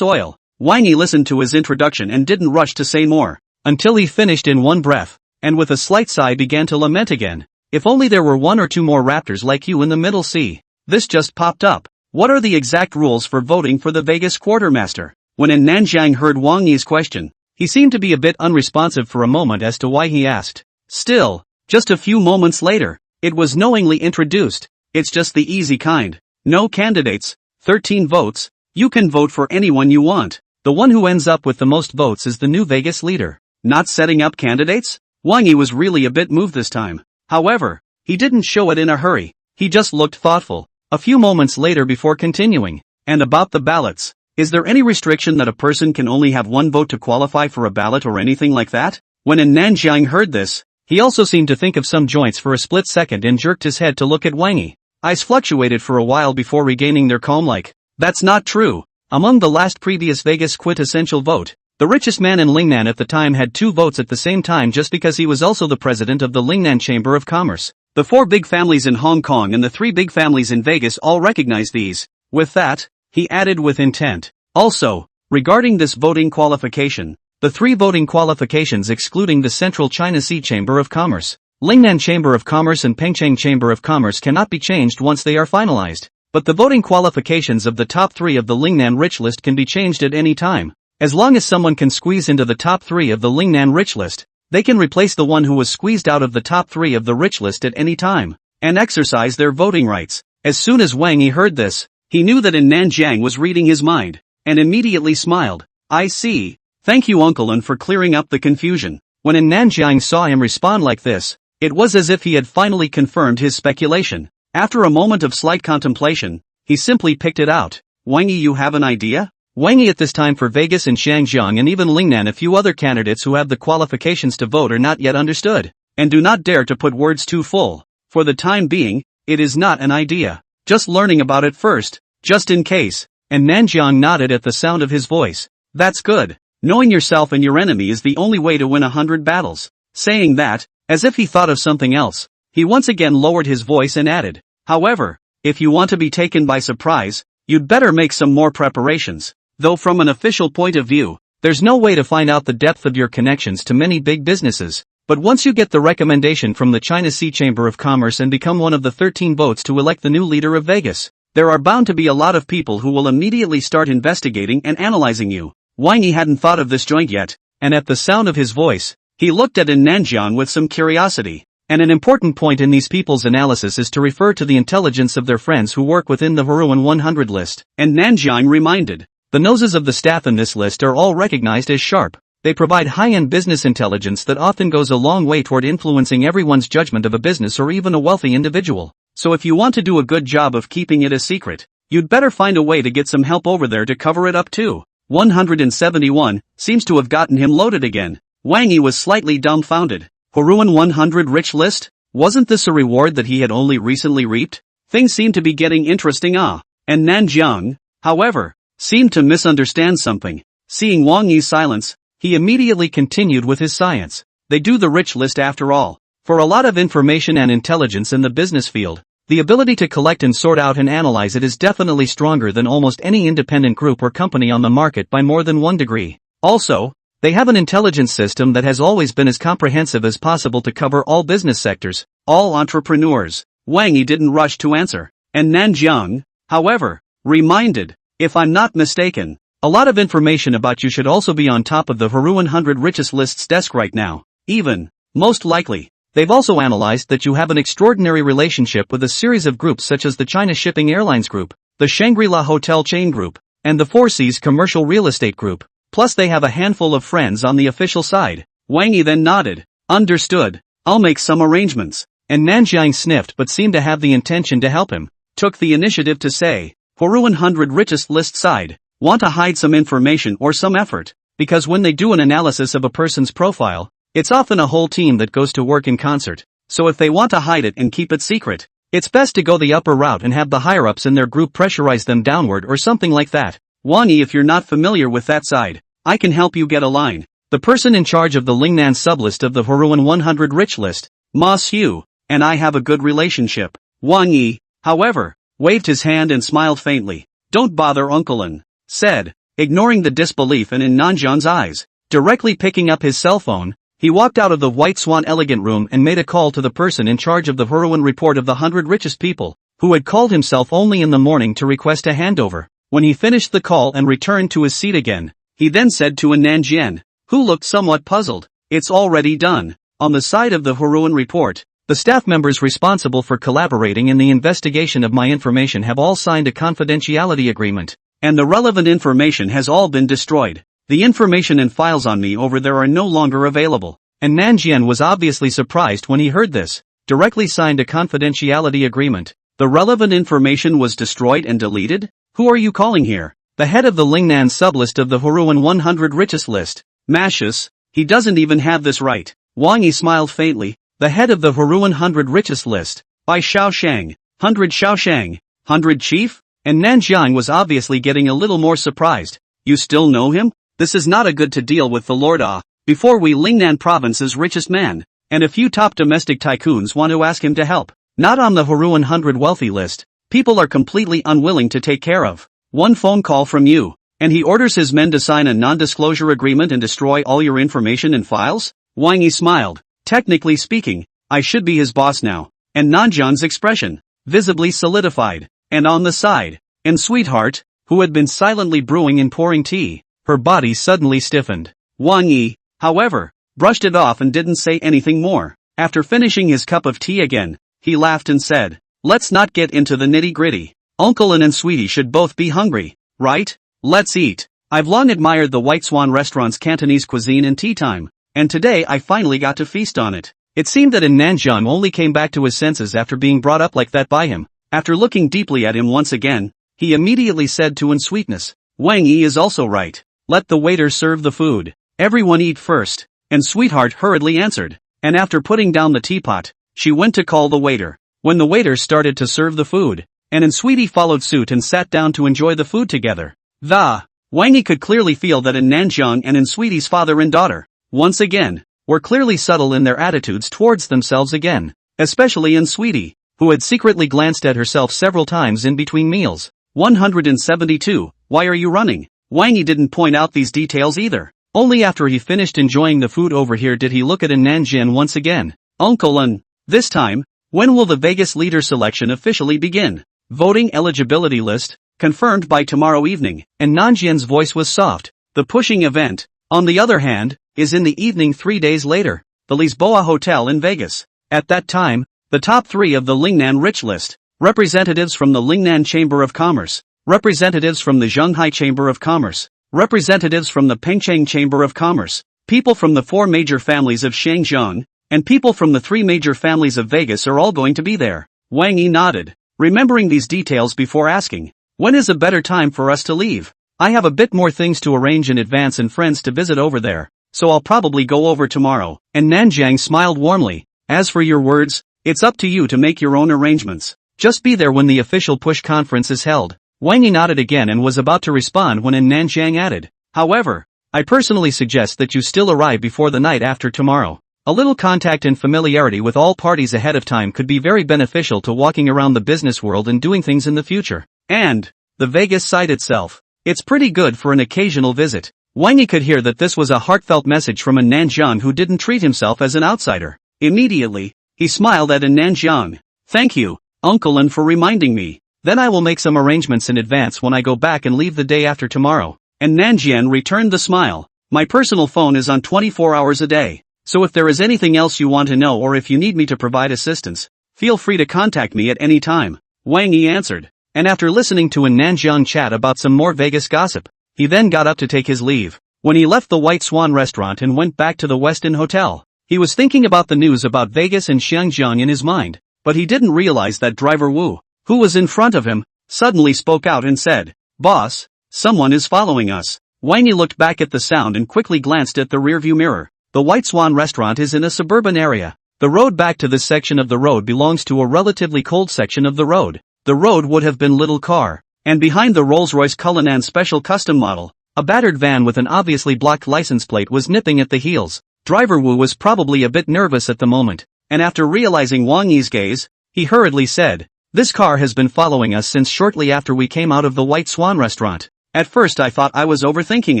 oil. Wang Yi listened to his introduction and didn't rush to say more, until he finished in one breath, and with a slight sigh began to lament again. If only there were 1 or 2 more raptors like you in the Middle Sea. This just popped up. What are the exact rules for voting for the Vegas quartermaster? When Nanjiang heard Wang Yi's question, he seemed to be a bit unresponsive for a moment as to why he asked. Still, just a few moments later, it was knowingly introduced. It's just the easy kind. No candidates, 13 votes, you can vote for anyone you want. The one who ends up with the most votes is the new Vegas leader. Not setting up candidates? Wang Yi was really a bit moved this time. However, he didn't show it in a hurry. He just looked thoughtful. A few moments later before continuing. And about the ballots. Is there any restriction that a person can only have 1 vote to qualify for a ballot or anything like that? When Nanjiang heard this, he also seemed to think of some joints for a split second and jerked his head to look at Wang Yi. Eyes fluctuated for a while before regaining their calm like, that's not true. Among the last previous Vegas quintessential vote, the richest man in Lingnan at the time had 2 votes at the same time just because he was also the president of the Lingnan Chamber of Commerce. The 4 big families in Hong Kong and the 3 big families in Vegas all recognize these. With that, he added with intent. Also, regarding this voting qualification, the 3 voting qualifications excluding the Central China Sea Chamber of Commerce, Lingnan Chamber of Commerce and Pengcheng Chamber of Commerce cannot be changed once they are finalized. But the voting qualifications of the top 3 of the Lingnan Rich List can be changed at any time. As long as someone can squeeze into the top 3 of the Lingnan Rich List, they can replace the one who was squeezed out of the top 3 of the Rich List at any time, and exercise their voting rights. As soon as Wang Yi heard this, he knew that Nanjiang was reading his mind, and immediately smiled. I see. Thank you Uncle An for clearing up the confusion. When Nanjiang saw him respond like this, it was as if he had finally confirmed his speculation. After a moment of slight contemplation, he simply picked it out. Wang Yi, you have an idea? Wang Yi at this time for Vegas and Shangjiang and even Lingnan, a few other candidates who have the qualifications to vote are not yet understood, and do not dare to put words too full. For the time being, it is not an idea. Just learning about it first, just in case. And Nanjiang nodded at the sound of his voice. That's good. Knowing yourself and your enemy is the only way to win 100 battles. Saying that, as if he thought of something else, he once again lowered his voice and added, however, if you want to be taken by surprise, you'd better make some more preparations. Though from an official point of view, there's no way to find out the depth of your connections to many big businesses. But once you get the recommendation from the China Sea Chamber of Commerce and become one of the 13 votes to elect the new leader of Vegas, there are bound to be a lot of people who will immediately start investigating and analyzing you. Wang Yi hadn't thought of this joint yet, and at the sound of his voice, he looked at Nanjiang with some curiosity. And an important point in these people's analysis is to refer to the intelligence of their friends who work within the Haruan 100 list. And Nanjiang reminded, the noses of the staff in this list are all recognized as sharp. They provide high-end business intelligence that often goes a long way toward influencing everyone's judgment of a business or even a wealthy individual. So if you want to do a good job of keeping it a secret, you'd better find a way to get some help over there to cover it up too. 171 seems to have gotten him loaded again. Wang Yi was slightly dumbfounded. Haruan 100 rich list? Wasn't this a reward that he had only recently reaped? Things seemed to be getting interesting. And Nanjiang, however, seemed to misunderstand something. Seeing Wang Yi's silence, he immediately continued with his science. They do the rich list after all. For a lot of information and intelligence in the business field, the ability to collect and sort out and analyze it is definitely stronger than almost any independent group or company on the market by more than 1 degree. Also, they have an intelligence system that has always been as comprehensive as possible to cover all business sectors, all entrepreneurs. Wang Yi didn't rush to answer, and Nanjiang, however, reminded, if I'm not mistaken, A lot of information about you should also be on top of the Huru 100 richest list's desk right now. Even, most likely, they've also analyzed that you have an extraordinary relationship with a series of groups such as the China Shipping Airlines Group, the Shangri-La Hotel Chain Group, and the Four Seas Commercial Real Estate Group. Plus they have a handful of friends on the official side. Wang Yi then nodded. Understood. I'll make some arrangements. And Nanjiang sniffed but seemed to have the intention to help him. Took the initiative to say, Huru 100 richest list side. Want to hide some information or some effort, because when they do an analysis of a person's profile, it's often a whole team that goes to work in concert. So if they want to hide it and keep it secret, it's best to go the upper route and have the higher-ups in their group pressurize them downward or something like that. Wang Yi, if you're not familiar with that side, I can help you get a line. The person in charge of the Lingnan sublist of the Huruan 100 rich list, Ma Xiu, and I have a good relationship. Wang Yi, however, waved his hand and smiled faintly. Don't bother Uncle An, said, ignoring the disbelief in Nanjiang's eyes. Directly picking up his cell phone, he walked out of the White Swan elegant room and made a call to the person in charge of the Huruan report of the 100 richest people, who had called himself only in the morning to request a handover. When he finished the call and returned to his seat again, he then said to Nanjiang, who looked somewhat puzzled, it's already done. On the side of the Huruan report, the staff members responsible for collaborating in the investigation of my information have all signed a confidentiality agreement, and the relevant information has all been destroyed. The information and files on me over there are no longer available. And Nanjiang was obviously surprised when he heard this. Directly signed a confidentiality agreement. The relevant information was destroyed and deleted? Who are you calling here? The head of the Lingnan sublist of the Huruan 100 richest list. Mashes, he doesn't even have this right. Wang Yi smiled faintly. The head of the Huruan 100 richest list. By Xiaoshang. 100 Xiaoshang. 100 chief? And Nanjiang was obviously getting a little more surprised. You still know him? This is not a good to deal with the Lord before we Lingnan province's richest man, and a few top domestic tycoons want to ask him to help. Not on the Huruan 100 wealthy list. People are completely unwilling to take care of. One phone call from you, and he orders his men to sign a non-disclosure agreement and destroy all your information and files? Wang Yi smiled. Technically speaking, I should be his boss now. And Nanjiang's expression, visibly solidified. And on the side, and Sweetheart, who had been silently brewing and pouring tea, her body suddenly stiffened. Wang Yi, however, brushed it off and didn't say anything more. After finishing his cup of tea again, he laughed and said, let's not get into the nitty-gritty. Uncle An and Sweetie should both be hungry, right? Let's eat. I've long admired the White Swan restaurant's Cantonese cuisine and tea time, and today I finally got to feast on it. It seemed that Nanjiang only came back to his senses after being brought up like that by him. After looking deeply at him once again, he immediately said to Sweetness, Wang Yi is also right. Let the waiter serve the food. Everyone eat first. And Sweetheart hurriedly answered. And after putting down the teapot, she went to call the waiter. When the waiter started to serve the food, and Sweetie followed suit and sat down to enjoy the food together. Wang Yi could clearly feel that Nanjiang and Sweetie's father and daughter, once again, were clearly subtle in their attitudes towards themselves again. Especially Sweetie, who had secretly glanced at herself several times in between meals. 172. Why are you running? Wang Yi didn't point out these details either. Only after he finished enjoying the food over here did he look at Nanjiang once again. Uncle An, this time, when will the Vegas leader selection officially begin? Voting eligibility list, confirmed by tomorrow evening. And Nanjiang's voice was soft. The pushing event, on the other hand, is in the evening 3 days later. The Lisboa Hotel in Vegas. At that time, the top 3 of the Lingnan rich list, representatives from the Lingnan Chamber of Commerce, representatives from the Zhonghai Chamber of Commerce, representatives from the Pengcheng Chamber of Commerce, people from the 4 major families of Shangjiang, and people from the 3 major families of Vegas are all going to be there. Wang Yi nodded, remembering these details before asking, when is a better time for us to leave? I have a bit more things to arrange in advance and friends to visit over there, so I'll probably go over tomorrow. And Nanjiang smiled warmly. As for your words, it's up to you to make your own arrangements. Just be there when the official push conference is held. Wang Yi nodded again and was about to respond when Nanjiang added, however, I personally suggest that you still arrive before the night after tomorrow. A little contact and familiarity with all parties ahead of time could be very beneficial to walking around the business world and doing things in the future. And the Vegas site itself. It's pretty good for an occasional visit. Wang Yi could hear that this was a heartfelt message from Nanjiang who didn't treat himself as an outsider. Immediately, he smiled at Nanjiang. Thank you, Uncle An, for reminding me. Then I will make some arrangements in advance when I go back and leave the day after tomorrow. and Nanjian returned the smile. My personal phone is on 24 hours a day, so if there is anything else you want to know or if you need me to provide assistance, feel free to contact me at any time, Wang Yi answered. And after listening to an Nanjiang chat about some more Vegas gossip, he then got up to take his leave. When he left the White Swan restaurant and went back to the Westin Hotel, he was thinking about the news about Vegas and Xiangjiang in his mind, but he didn't realize that driver Wu, who was in front of him, suddenly spoke out and said, "Boss, someone is following us." Wang Yi looked back at the sound and quickly glanced at the rearview mirror. The White Swan restaurant is in a suburban area. The road back to this section of the road belongs to a relatively cold section of the road. The road would have been little car, and behind the Rolls-Royce Cullinan Special Custom model, a battered van with an obviously blocked license plate was nipping at the heels. Driver Wu was probably a bit nervous at the moment, and after realizing Wang Yi's gaze, he hurriedly said, "This car has been following us since shortly after we came out of the White Swan restaurant. At first I thought I was overthinking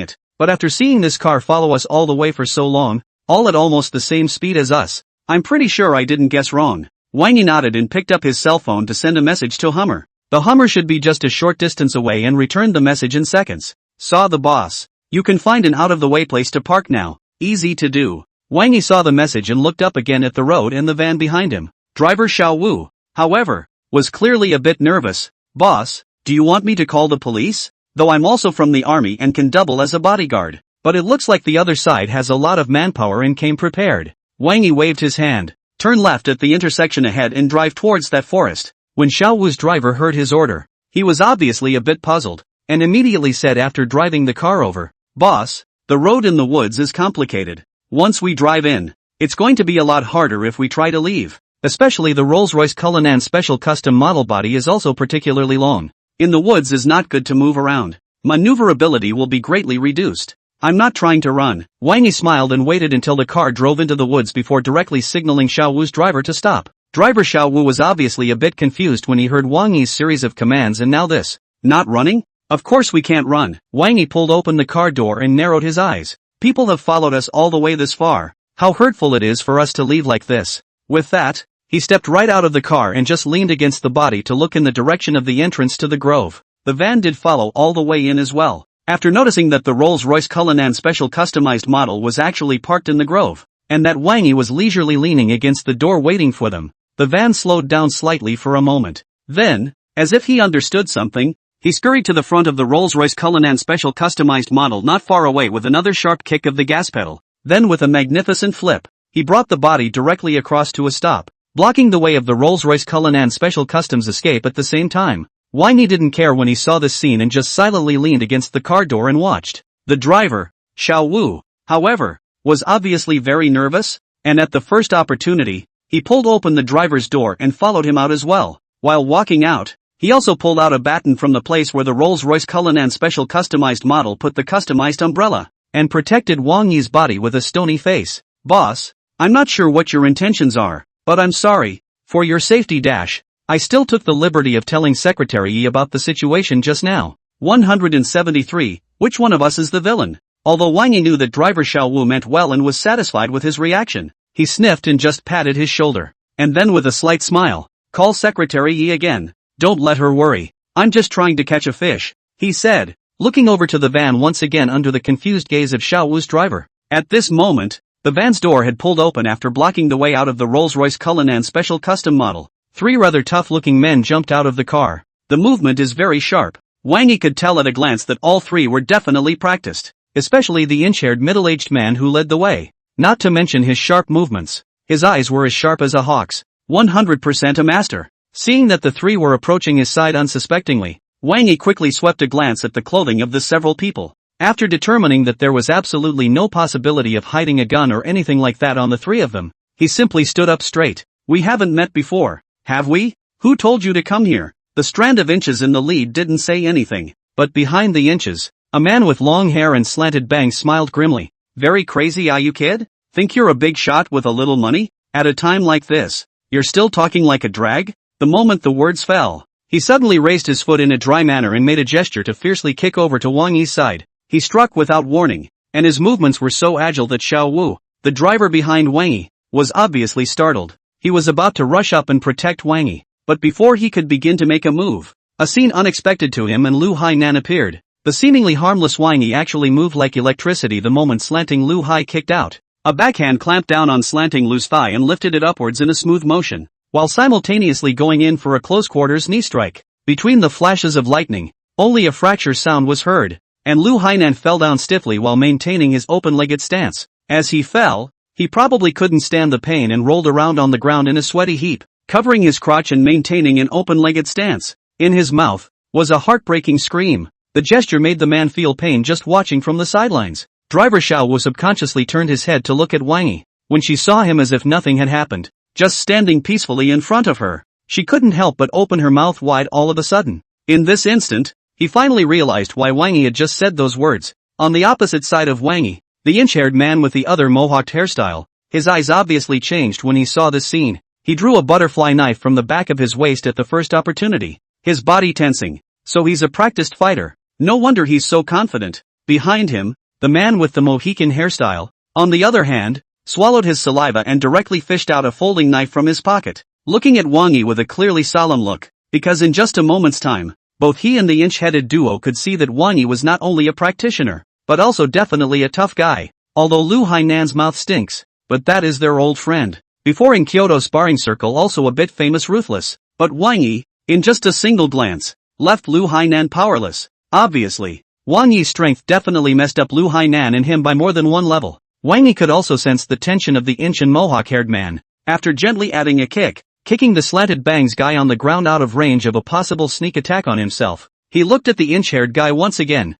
it, but after seeing this car follow us all the way for so long, all at almost the same speed as us, I'm pretty sure I didn't guess wrong." Wang Yi nodded and picked up his cell phone to send a message to Hummer. The Hummer should be just a short distance away and returned the message in seconds. "Saw the boss. You can find an out-of-the-way place to park now. Easy to do." Wang Yi saw the message and looked up again at the road and the van behind him. Driver Xiao Wu, however, was clearly a bit nervous. "Boss, do you want me to call the police? Though I'm also from the army and can double as a bodyguard. But it looks like the other side has a lot of manpower and came prepared." Wang Yi waved his hand. "Turn left at the intersection ahead and drive towards that forest." When Xiao Wu's driver heard his order, he was obviously a bit puzzled, and immediately said after driving the car over, "Boss, the road in the woods is complicated. Once we drive in, it's going to be a lot harder if we try to leave. Especially the Rolls-Royce Cullinan Special Custom model body is also particularly long. In the woods is not good to move around. Maneuverability will be greatly reduced. I'm not trying to run." Wang Yi smiled and waited until the car drove into the woods before directly signaling Xiao Wu's driver to stop. Driver Xiao Wu was obviously a bit confused when he heard Wang Yi's series of commands and now this. "Not running? Of course we can't run." Wang Yi pulled open the car door and narrowed his eyes. "People have followed us all the way this far. How hurtful it is for us to leave like this." With that, he stepped right out of the car and just leaned against the body to look in the direction of the entrance to the grove. The van did follow all the way in as well. After noticing that the Rolls-Royce Cullinan Special Customized model was actually parked in the grove, and that Wang Yi was leisurely leaning against the door waiting for them, the van slowed down slightly for a moment. Then, as if he understood something, he scurried to the front of the Rolls-Royce Cullinan Special Customized model not far away with another sharp kick of the gas pedal. Then with a magnificent flip, he brought the body directly across to a stop, blocking the way of the Rolls-Royce Cullinan Special Customs escape at the same time. Wang Yi didn't care when he saw this scene and just silently leaned against the car door and watched. The driver, Xiao Wu, however, was obviously very nervous, and at the first opportunity, he pulled open the driver's door and followed him out as well. While walking out, he also pulled out a baton from the place where the Rolls-Royce Cullinan Special Customized model put the customized umbrella, and protected Wang Yi's body with a stony face. "Boss, I'm not sure what your intentions are, but I'm sorry. For your safety dash, I still took the liberty of telling Secretary Yi about the situation just now." 173. Which one of us is the villain? Although Wang Yi knew that driver Xiao Wu meant well and was satisfied with his reaction, he sniffed and just patted his shoulder. And then with a slight smile, "Call Secretary Yi again. Don't let her worry. I'm just trying to catch a fish," he said, looking over to the van once again under the confused gaze of Xiao Wu's driver. At this moment, the van's door had pulled open after blocking the way out of the Rolls-Royce Cullinan Special Custom model. 3 rather tough-looking men jumped out of the car. The movement is very sharp. Wang Yi could tell at a glance that all 3 were definitely practiced, especially the inch-haired middle-aged man who led the way. Not to mention his sharp movements. His eyes were as sharp as a hawk's. 100% a master. Seeing that the 3 were approaching his side unsuspectingly, Wang Yi quickly swept a glance at the clothing of the several people. After determining that there was absolutely no possibility of hiding a gun or anything like that on the 3 of them, he simply stood up straight. "We haven't met before, have we? Who told you to come here?" The strand of inches in the lead didn't say anything, but behind the inches, a man with long hair and slanted bangs smiled grimly. "Very crazy, are you, kid? Think you're a big shot with a little money? At a time like this, you're still talking like a drag?" The moment the words fell, he suddenly raised his foot in a dry manner and made a gesture to fiercely kick over to Wang Yi's side. He struck without warning, and his movements were so agile that Xiao Wu, the driver behind Wang Yi, was obviously startled. He was about to rush up and protect Wang Yi, but before he could begin to make a move, a scene unexpected to him and Lu Hainan appeared. The seemingly harmless Wang Yi actually moved like electricity the moment slanting Lu Hai kicked out. A backhand clamped down on slanting Lu's thigh and lifted it upwards in a smooth motion, while simultaneously going in for a close-quarters knee strike. Between the flashes of lightning, only a fracture sound was heard, and Lu Hainan fell down stiffly while maintaining his open-legged stance. As he fell, he probably couldn't stand the pain and rolled around on the ground in a sweaty heap, covering his crotch and maintaining an open-legged stance. In his mouth was a heartbreaking scream. The gesture made the man feel pain just watching from the sidelines. Driver Xiao Wu subconsciously turned his head to look at Wang Yi. When she saw him as if nothing had happened, just standing peacefully in front of her, she couldn't help but open her mouth wide all of a sudden. In this instant, he finally realized why Wang Yi had just said those words. On the opposite side of Wang Yi, the inch-haired man with the other mohawked hairstyle, his eyes obviously changed when he saw this scene. He drew a butterfly knife from the back of his waist at the first opportunity, his body tensing. So he's a practiced fighter. No wonder he's so confident. Behind him, the man with the Mohican hairstyle, on the other hand, swallowed his saliva and directly fished out a folding knife from his pocket, looking at Wang Yi with a clearly solemn look, because in just a moment's time, both he and the inch-headed duo could see that Wang Yi was not only a practitioner, but also definitely a tough guy. Although Lu Hainan's mouth stinks, but that is their old friend. Before in Kyoto sparring circle also a bit famous ruthless, but Wang Yi, in just a single glance, left Lu Hainan powerless. Obviously, Wang Yi's strength definitely messed up Lu Hainan and him by more than one level. Wang Yi could also sense the tension of the inch and mohawk-haired man. After gently adding a kick, kicking the slanted bangs guy on the ground out of range of a possible sneak attack on himself, he looked at the inch-haired guy once again.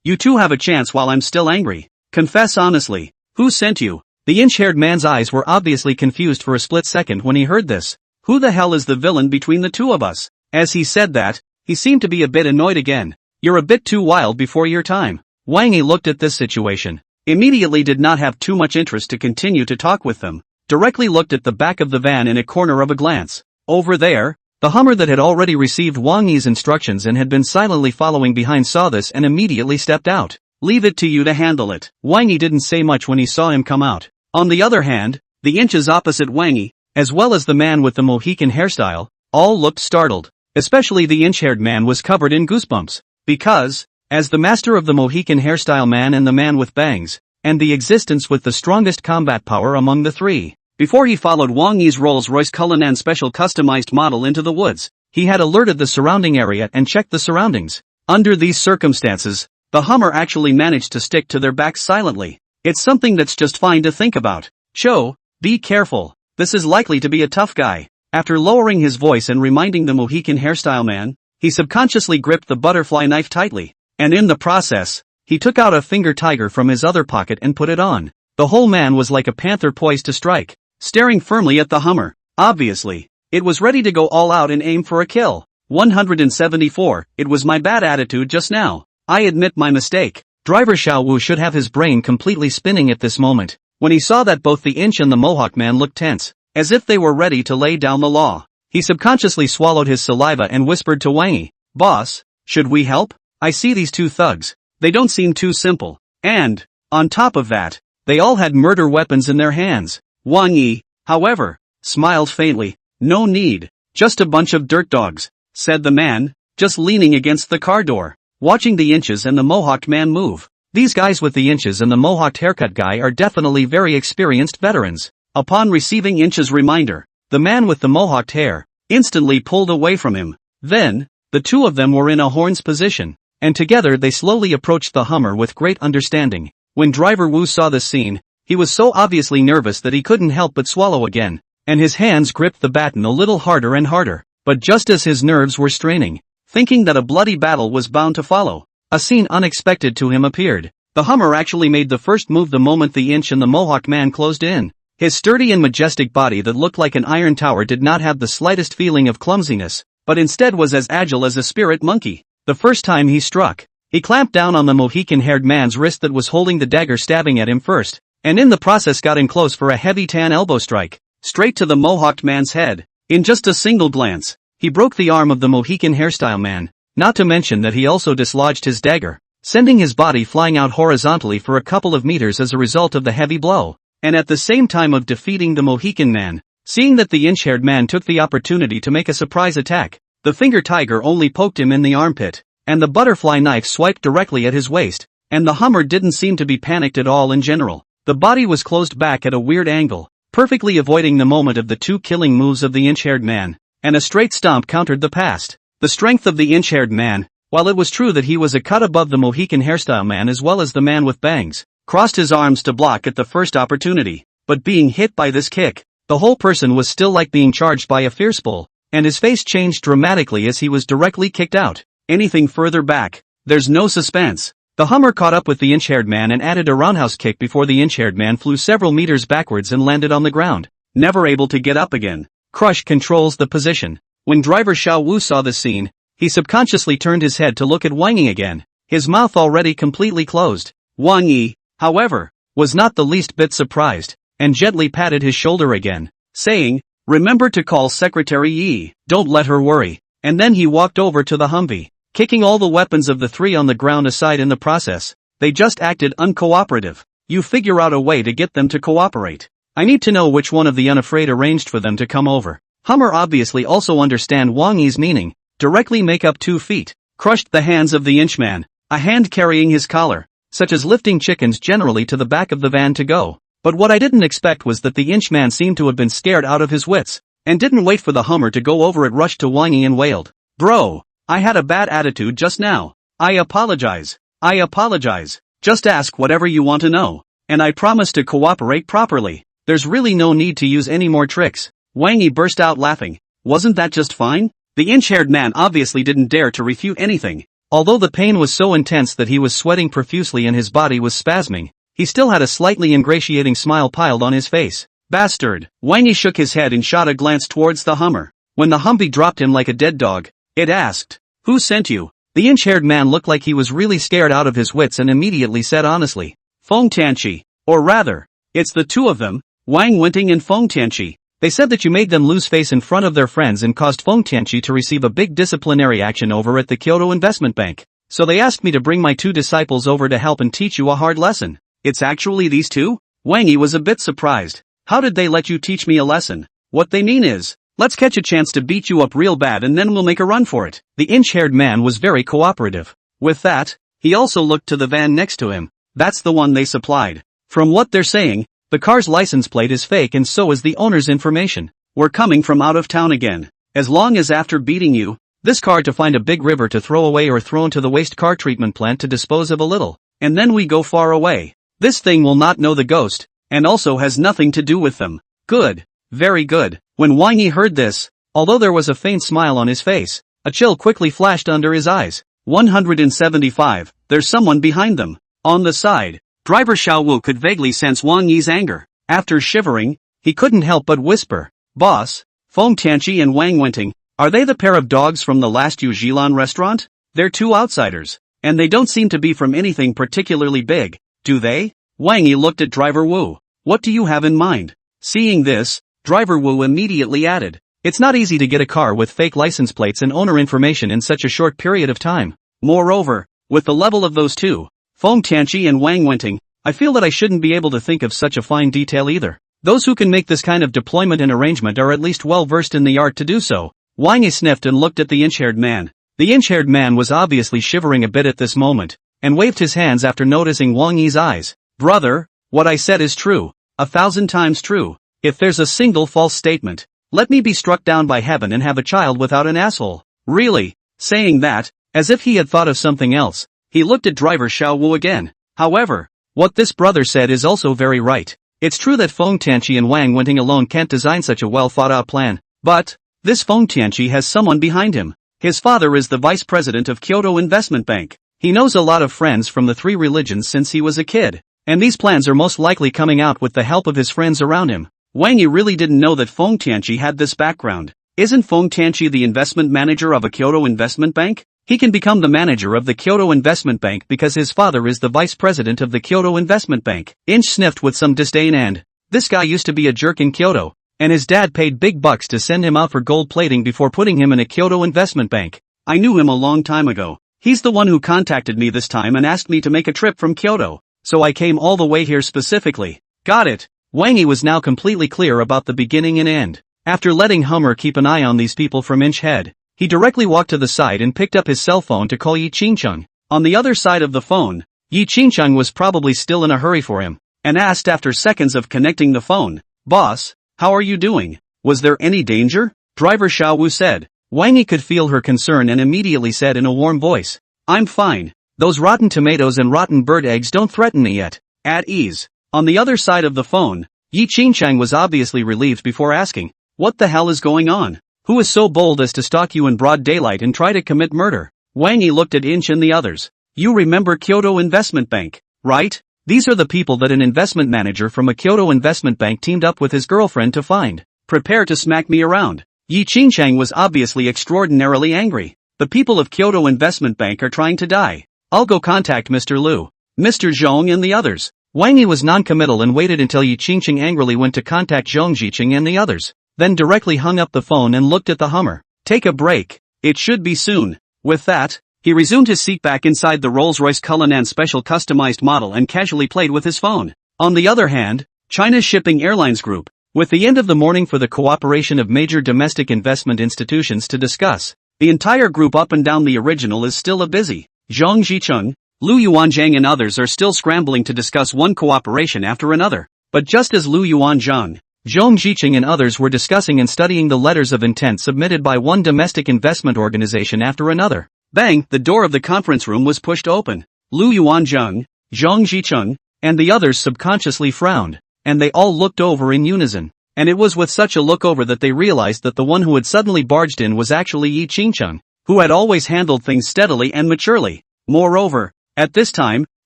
You two have a chance while I'm still angry. Confess honestly, who sent you? The inch-haired man's eyes were obviously confused for a split second when he heard this. Who the hell is the villain between the two of us? As he said that, he seemed to be a bit annoyed again. You're a bit too wild before your time. Wang Yi looked at this situation, immediately did not have too much interest to continue to talk with them, directly looked at the back of the van in a corner of a glance. Over there, the Hummer that had already received Wang Yi's instructions and had been silently following behind saw this and immediately stepped out. Leave it to you to handle it. Wang Yi didn't say much when he saw him come out. On the other hand, the inches opposite Wang Yi, as well as the man with the Mohican hairstyle, all looked startled. Especially the inch-haired man was covered in goosebumps, because, as the master of the Mohican hairstyle man and the man with bangs, and the existence with the strongest combat power among the three, before he followed Wang Yi's Rolls-Royce Cullinan special customized model into the woods, he had alerted the surrounding area and checked the surroundings. Under these circumstances, the Hummer actually managed to stick to their backs silently. It's something that's just fine to think about. Cho, be careful, this is likely to be a tough guy. After lowering his voice and reminding the Mohican hairstyle man, he subconsciously gripped the butterfly knife tightly, and in the process, he took out a finger tiger from his other pocket and put it on. The whole man was like a panther poised to strike, staring firmly at the Hummer. Obviously, it was ready to go all out and aim for a kill. 174, it was my bad attitude just now. I admit my mistake. Driver Xiao Wu should have his brain completely spinning at this moment, when he saw that both the inch and the mohawk man looked tense, as if they were ready to lay down the law. He subconsciously swallowed his saliva and whispered to Wang Yi, "Boss, should we help? I see these two thugs. They don't seem too simple. And, on top of that, they all had murder weapons in their hands." Wang Yi, however, smiled faintly. "No need. Just a bunch of dirt dogs," said the man, just leaning against the car door, watching the inches and the mohawked man move. These guys with the inches and the mohawked haircut guy are definitely very experienced veterans. Upon receiving Inch's reminder, the man with the mohawked hair instantly pulled away from him. Then, the two of them were in a horn's position, and together they slowly approached the Hummer with great understanding. When Driver Wu saw this scene, he was so obviously nervous that he couldn't help but swallow again, and his hands gripped the baton a little harder and harder. But just as his nerves were straining, thinking that a bloody battle was bound to follow, a scene unexpected to him appeared. The Hummer actually made the first move the moment the Inch and the mohawk man closed in. His sturdy and majestic body that looked like an iron tower did not have the slightest feeling of clumsiness, but instead was as agile as a spirit monkey. The first time he struck, he clamped down on the Mohican-haired man's wrist that was holding the dagger, stabbing at him first, and in the process got in close for a heavy tan elbow strike, straight to the mohawked man's head. In just a single glance, he broke the arm of the Mohican hairstyle man, not to mention that he also dislodged his dagger, sending his body flying out horizontally for a couple of meters as a result of the heavy blow. And at the same time of defeating the Mohican man, seeing that the inch-haired man took the opportunity to make a surprise attack, the finger tiger only poked him in the armpit. and the butterfly knife swiped directly at his waist, and the Hummer didn't seem to be panicked at all in general. The body was closed back at a weird angle, perfectly avoiding the moment of the two killing moves of the inch-haired man, and a straight stomp countered the past. The strength of the inch-haired man, while it was true that he was a cut above the Mohican hairstyle man as well as the man with bangs, crossed his arms to block at the first opportunity, but being hit by this kick, the whole person was still like being charged by a fierce bull, and his face changed dramatically as he was directly kicked out. Anything further back, there's no suspense. The Hummer caught up with the inch-haired man and added a roundhouse kick before the inch-haired man flew several meters backwards and landed on the ground, never able to get up again. Crush controls the position. When driver Xiao Wu saw the scene, he subconsciously turned his head to look at Wang Yi again, his mouth already completely closed. Wang Yi, however, was not the least bit surprised, and gently patted his shoulder again, saying, "Remember to call Secretary Yi, don't let her worry." And then he walked over to the Humvee, kicking all the weapons of the three on the ground aside in the process. They just acted uncooperative. You figure out a way to get them to cooperate. I need to know which one of the Unafraid arranged for them to come over. Hummer obviously also understand Wang Yi's meaning. Directly make up 2 feet. Crushed the hands of the inchman, a hand carrying his collar, such as lifting chickens generally to the back of the van to go. But what I didn't expect was that the inchman seemed to have been scared out of his wits, and didn't wait for the Hummer to go over it, rushed to Wang Yi and wailed, "Bro, I had a bad attitude just now. I apologize. I apologize. Just ask whatever you want to know, and I promise to cooperate properly. There's really no need to use any more tricks." Wang Yi burst out laughing. Wasn't that just fine? The inch-haired man obviously didn't dare to refute anything. Although the pain was so intense that he was sweating profusely and his body was spasming, he still had a slightly ingratiating smile piled on his face. "Bastard." Wang Yi shook his head and shot a glance towards the Hummer. When the Humvee dropped him like a dead dog, it asked, "Who sent you?" The inch-haired man looked like he was really scared out of his wits and immediately said honestly, "Feng Tianqi. Or rather, it's the two of them, Wang Wenting and Feng Tianqi. They said that you made them lose face in front of their friends and caused Feng Tianqi to receive a big disciplinary action over at the Kyoto Investment Bank. So they asked me to bring my 2 disciples over to help and teach you a hard lesson." "It's actually these two?" Wang Yi was a bit surprised. "How did they let you teach me a lesson?" "What they mean is, let's catch a chance to beat you up real bad and then we'll make a run for it." The inch-haired man was very cooperative. With that, he also looked to the van next to him. "That's the one they supplied. From what they're saying, the car's license plate is fake and so is the owner's information. We're coming from out of town again. As long as after beating you, this car to find a big river to throw away or throw into the waste car treatment plant to dispose of a little, and then we go far away. This thing will not know the ghost, and also has nothing to do with them." "Good. Very good." When Wang Yi heard this, although there was a faint smile on his face, a chill quickly flashed under his eyes. 175, there's someone behind them. On the side, driver Xiao Wu could vaguely sense Wang Yi's anger. After shivering, he couldn't help but whisper, "Boss, Feng Tianqi and Wang Wenting, are they the pair of dogs from the last Yujilan restaurant? They're 2 outsiders, and they don't seem to be from anything particularly big, do they?" Wang Yi looked at driver Wu. "What do you have in mind?" Seeing this, driver Wu immediately added, "It's not easy to get a car with fake license plates and owner information in such a short period of time. Moreover, with the level of those 2, Feng Tianqi and Wang Wenting, I feel that I shouldn't be able to think of such a fine detail either. Those who can make this kind of deployment and arrangement are at least well versed in the art to do so." Wang Yi sniffed and looked at the inch-haired man. The inch-haired man was obviously shivering a bit at this moment, and waved his hands after noticing Wang Yi's eyes. "Brother, what I said is true, 1,000 times true. If there's a single false statement, let me be struck down by heaven and have a child without an asshole." Really? Saying that, as if he had thought of something else, he looked at driver Xiao Wu again. However, what this brother said is also very right. It's true that Feng Tianqi and Wang Wenting alone can't design such a well thought out plan, but this Feng Tianqi has someone behind him. His father is the vice president of Kyoto Investment Bank. He knows a lot of friends from the 3 religions since he was a kid, and these plans are most likely coming out with the help of his friends around him. Wang Yi really didn't know that Feng Tianqi had this background. Isn't Feng Tianqi the investment manager of a Kyoto Investment Bank? He can become the manager of the Kyoto Investment Bank because his father is the vice president of the Kyoto Investment Bank. Inch sniffed with some disdain and, this guy used to be a jerk in Kyoto, and his dad paid big bucks to send him out for gold plating before putting him in a Kyoto Investment Bank. I knew him a long time ago. He's the one who contacted me this time and asked me to make a trip from Kyoto, so I came all the way here specifically. Got it. Wang Yi was now completely clear about the beginning and end. After letting Hummer keep an eye on these people from Inch Head, He directly walked to the side and picked up his cell phone to call Yi Qingcheng. On the other side of the phone, Yi Qingcheng was probably still in a hurry for him, and asked after seconds of connecting the phone, "Boss, how are you doing? Was there any danger?" Driver Xiaowu said. Wang Yi could feel her concern and immediately said in a warm voice, "I'm fine. Those rotten tomatoes and rotten bird eggs don't threaten me yet." At ease. On the other side of the phone, Yi Qingcheng was obviously relieved before asking, "What the hell is going on? Who is so bold as to stalk you in broad daylight and try to commit murder?" Wang Yi looked at Inch and the others. "You remember Kyoto Investment Bank, right? These are the people that an investment manager from a Kyoto investment bank teamed up with his girlfriend to find. Prepare to smack me around." Yi Qingcheng was obviously extraordinarily angry. "The people of Kyoto Investment Bank are trying to die. I'll go contact Mr. Liu, Mr. Zhong and the others." Wang Yi was non-committal and waited until Yi Qingcheng angrily went to contact Zhong Zicheng and the others, then directly hung up the phone and looked at the Hummer. "Take a break. It should be soon." With that, he resumed his seat back inside the Rolls-Royce Cullinan Special customized model and casually played with his phone. On the other hand, China's Shipping Airlines Group, with the end of the morning for the cooperation of major domestic investment institutions to discuss, the entire group up and down the original is still a busy. Zhang Zicheng, Lu Yuanzhang and others are still scrambling to discuss one cooperation after another. But just as Lu Yuanzhang, Zhang Zicheng and others were discussing and studying the letters of intent submitted by one domestic investment organization after another, bang, the door of the conference room was pushed open. Lu Yuanzhang, Zhang Zicheng, and the others subconsciously frowned, and they all looked over in unison. And it was with such a look over that they realized that the one who had suddenly barged in was actually Yi Qingcheng, who had always handled things steadily and maturely. Moreover, at this time,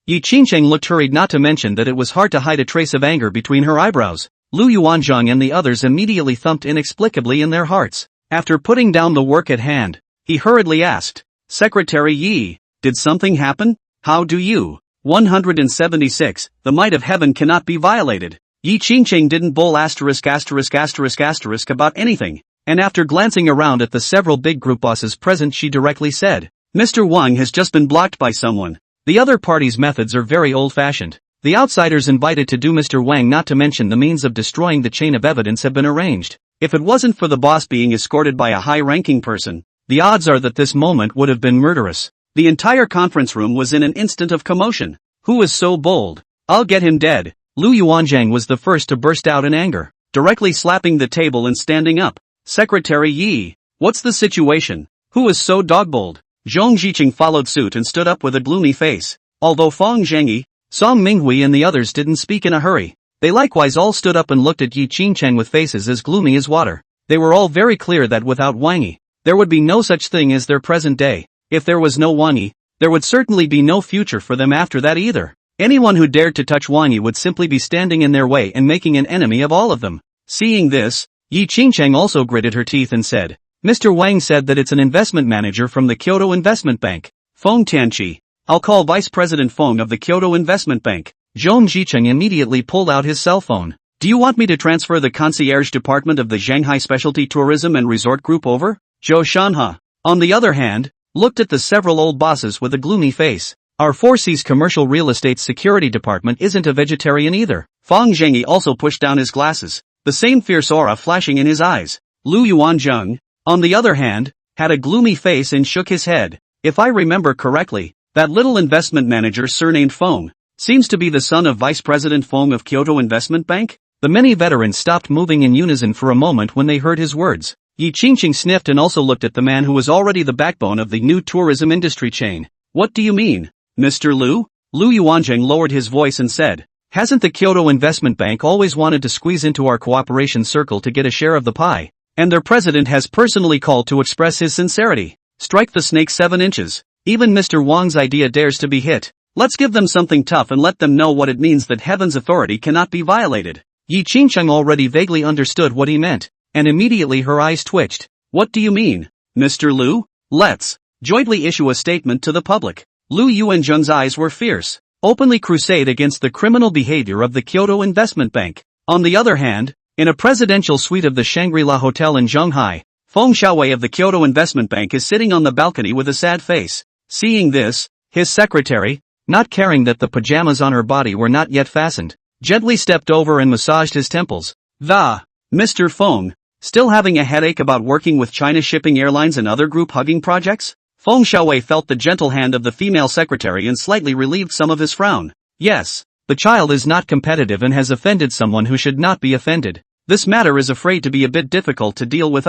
Yi Qingcheng looked hurried, not to mention that it was hard to hide a trace of anger between her eyebrows. Lu Yuanzhang and the others immediately thumped inexplicably in their hearts. After putting down the work at hand, he hurriedly asked, "Secretary Yi, did something happen? How do you?" 176, the might of heaven cannot be violated. Yi Qingcheng didn't bowl **** about anything, and after glancing around at the several big group bosses present she directly said, "Mr. Wang has just been blocked by someone. The other party's methods are very old-fashioned. The outsiders invited to do Mr. Wang, not to mention the means of destroying the chain of evidence, have been arranged. If it wasn't for the boss being escorted by a high-ranking person, the odds are that this moment would have been murderous." The entire conference room was in an instant of commotion. "Who is so bold? I'll get him dead." Lu Yuanzhang was the first to burst out in anger, directly slapping the table and standing up. "Secretary Yi, what's the situation? Who is so dog-bold?" Zhong Zicheng followed suit and stood up with a gloomy face. Although Fang Zhengyi, Song Minghui and the others didn't speak in a hurry, they likewise all stood up and looked at Yi Qingcheng with faces as gloomy as water. They were all very clear that without Wang Yi, there would be no such thing as their present day. If there was no Wang Yi, there would certainly be no future for them after that either. Anyone who dared to touch Wang Yi would simply be standing in their way and making an enemy of all of them. Seeing this, Yi Qingcheng also gritted her teeth and said, "Mr. Wang said that it's an investment manager from the Kyoto Investment Bank. Feng Tianqi. I'll call Vice President Feng of the Kyoto Investment Bank." Zhong Zicheng immediately pulled out his cell phone. "Do you want me to transfer the concierge department of the Shanghai Specialty Tourism and Resort Group over?" Zhou Shanha, on the other hand, looked at the several old bosses with a gloomy face. "Our 4C's Commercial Real Estate Security Department isn't a vegetarian either." Fang Zhengyi also pushed down his glasses, the same fierce aura flashing in his eyes. Lu Yuanzhang, on the other hand, had a gloomy face and shook his head. "If I remember correctly, that little investment manager surnamed Feng seems to be the son of Vice President Feng of Kyoto Investment Bank?" The many veterans stopped moving in unison for a moment when they heard his words. Yi Qingcheng sniffed and also looked at the man who was already the backbone of the new tourism industry chain. "What do you mean, Mr. Liu?" Lu Yuanzhang lowered his voice and said, "Hasn't the Kyoto Investment Bank always wanted to squeeze into our cooperation circle to get a share of the pie? And their president has personally called to express his sincerity. Strike the snake 7 inches. Even Mr. Wang's idea dares to be hit. Let's give them something tough and let them know what it means that heaven's authority cannot be violated." Yi Qingcheng already vaguely understood what he meant, and immediately her eyes twitched. "What do you mean, Mr. Liu? Let's jointly issue a statement to the public." Lu Yuanzhang's eyes were fierce, openly crusade against the criminal behavior of the Kyoto Investment Bank. On the other hand, in a presidential suite of the Shangri-La Hotel in Shanghai, Feng Xiaowei of the Kyoto Investment Bank is sitting on the balcony with a sad face. Seeing this, his secretary, not caring that the pajamas on her body were not yet fastened, gently stepped over and massaged his temples. "Mr. Feng, Still having a headache about working with China Shipping Airlines and other group hugging projects? Feng Xiaowei felt the gentle hand of the female secretary and slightly relieved some of his frown. Yes, the child is not competitive and has offended someone who should not be offended. This matter is afraid to be a bit difficult to deal with.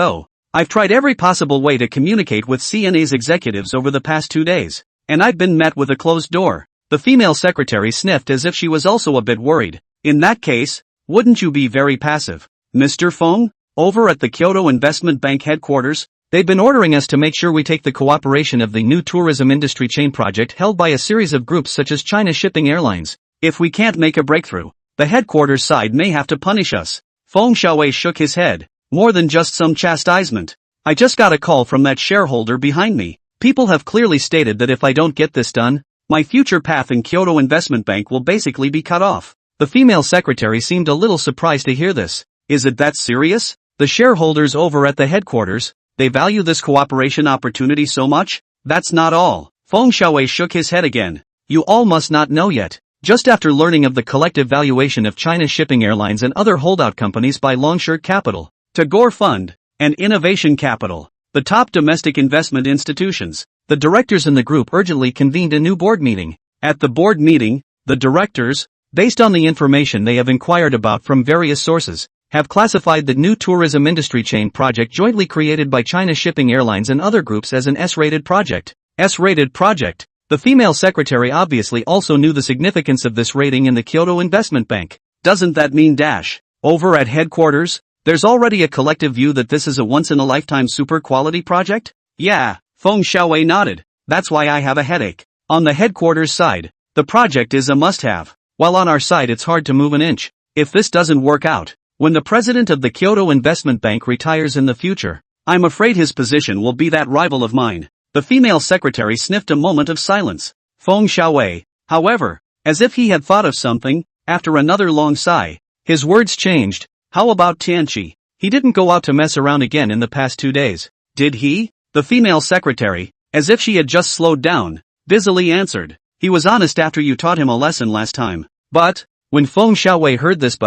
I've tried every possible way to communicate with CNA's executives over the past 2 days, and I've been met with a closed door. The female secretary sniffed as if she was also a bit worried. In that case, wouldn't you be very passive, Mr. Feng? Over at the Kyoto Investment Bank headquarters, they've been ordering us to make sure we take the cooperation of the new tourism industry chain project held by a series of groups such as China Shipping Airlines. If we can't make a breakthrough, the headquarters side may have to punish us. Feng Xiaowei shook his head. More than just some chastisement. I just got a call from that shareholder behind me. People have clearly stated that if I don't get this done, my future path in Kyoto Investment Bank will basically be cut off. The female secretary seemed a little surprised to hear this. Is it that serious? The shareholders over at the headquarters, they value this cooperation opportunity so much? That's not all. Feng Xiaowei shook his head again. You all must not know yet. Just after learning of the collective valuation of China Shipping Airlines and other holdout companies by Longshirt Capital, Tagore Fund, and Innovation Capital, the top domestic investment institutions, the directors in the group urgently convened a new board meeting. At the board meeting, the directors, based on the information they have inquired about from various sources, have classified the new tourism industry chain project jointly created by China Shipping Airlines and other groups as an S-rated project. S-rated project. The female secretary obviously also knew the significance of this rating in the Kyoto Investment Bank. Doesn't that mean over at headquarters, there's already a collective view that this is a once-in-a-lifetime super-quality project? Yeah, Feng Xiaowei nodded. That's why I have a headache. On the headquarters side, the project is a must-have, while on our side it's hard to move an inch. If this doesn't work out, when the president of the Kyoto Investment Bank retires in the future, I'm afraid his position will be that rival of mine. The female secretary sniffed a moment of silence. Feng Xiaowei, however, as if he had thought of something, after another long sigh, his words changed. How about Tianqi? He didn't go out to mess around again in the past 2 days, did he? The female secretary, as if she had just slowed down, busily answered. He was honest after you taught him a lesson last time. But, when Feng Xiaowei heard this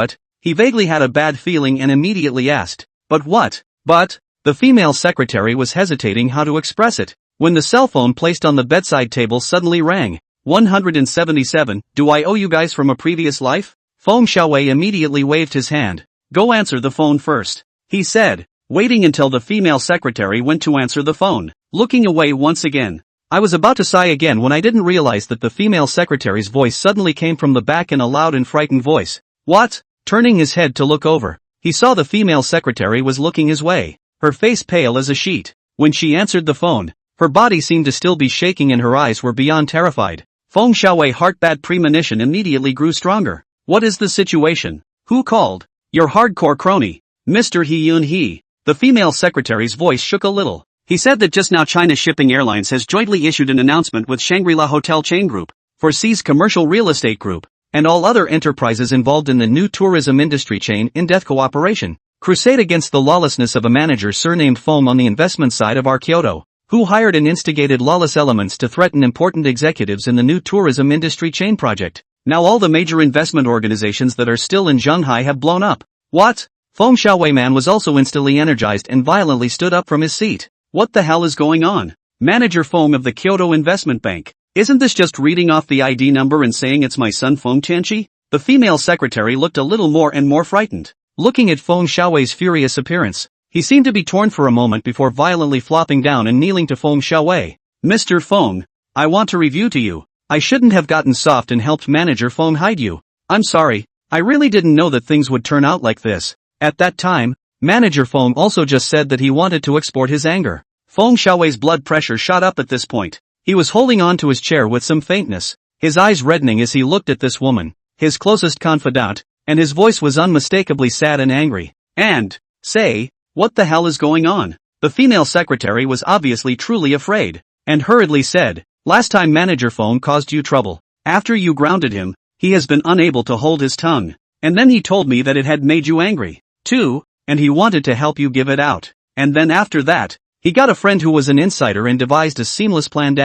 he vaguely had a bad feeling and immediately asked, but what? But, the female secretary was hesitating how to express it, when the cell phone placed on the bedside table suddenly rang. 177, do I owe you guys from a previous life? Feng Xiaowei immediately waved his hand. Go answer the phone first, he said, waiting until the female secretary went to answer the phone, looking away once again. I was about to sigh again when I didn't realize that the female secretary's voice suddenly came from the back in a loud and frightened voice. What? Turning his head to look over, he saw the female secretary was looking his way, her face pale as a sheet. When she answered the phone, her body seemed to still be shaking and her eyes were beyond terrified. Feng Xiaowei's heart-bad premonition immediately grew stronger. What is the situation? Who called? Your hardcore crony, Mr. He Yun He. The female secretary's voice shook a little. He said that just now China Shipping Airlines has jointly issued an announcement with Shangri-La Hotel Chain Group, foresees commercial real estate group, and all other enterprises involved in the new tourism industry chain in-depth cooperation, crusade against the lawlessness of a manager surnamed Feng on the investment side of our Kyoto, who hired and instigated lawless elements to threaten important executives in the new tourism industry chain project. Now all the major investment organizations that are still in Shanghai have blown up. What? Feng Xiaowei man was also instantly energized and violently stood up from his seat. What the hell is going on? Manager Feng of the Kyoto Investment Bank. Isn't this just reading off the ID number and saying it's my son Feng Tianqi? The female secretary looked a little more and more frightened. Looking at Feng Xiaowei's furious appearance, he seemed to be torn for a moment before violently flopping down and kneeling to Feng Xiaowei. Mr. Feng, I want to review to you. I shouldn't have gotten soft and helped Manager Feng hide you. I'm sorry, I really didn't know that things would turn out like this. At that time, Manager Feng also just said that he wanted to export his anger. Feng Xiaowei's blood pressure shot up at this point. He was holding on to his chair with some faintness, his eyes reddening as he looked at this woman, his closest confidant, and his voice was unmistakably sad and angry. And, say, what the hell is going on? The female secretary was obviously truly afraid, and hurriedly said, last time Manager Feng caused you trouble. After you grounded him, he has been unable to hold his tongue. And then he told me that it had made you angry, too, and he wanted to help you give it out. And then after that, he got a friend who was an insider and devised a seamless plan.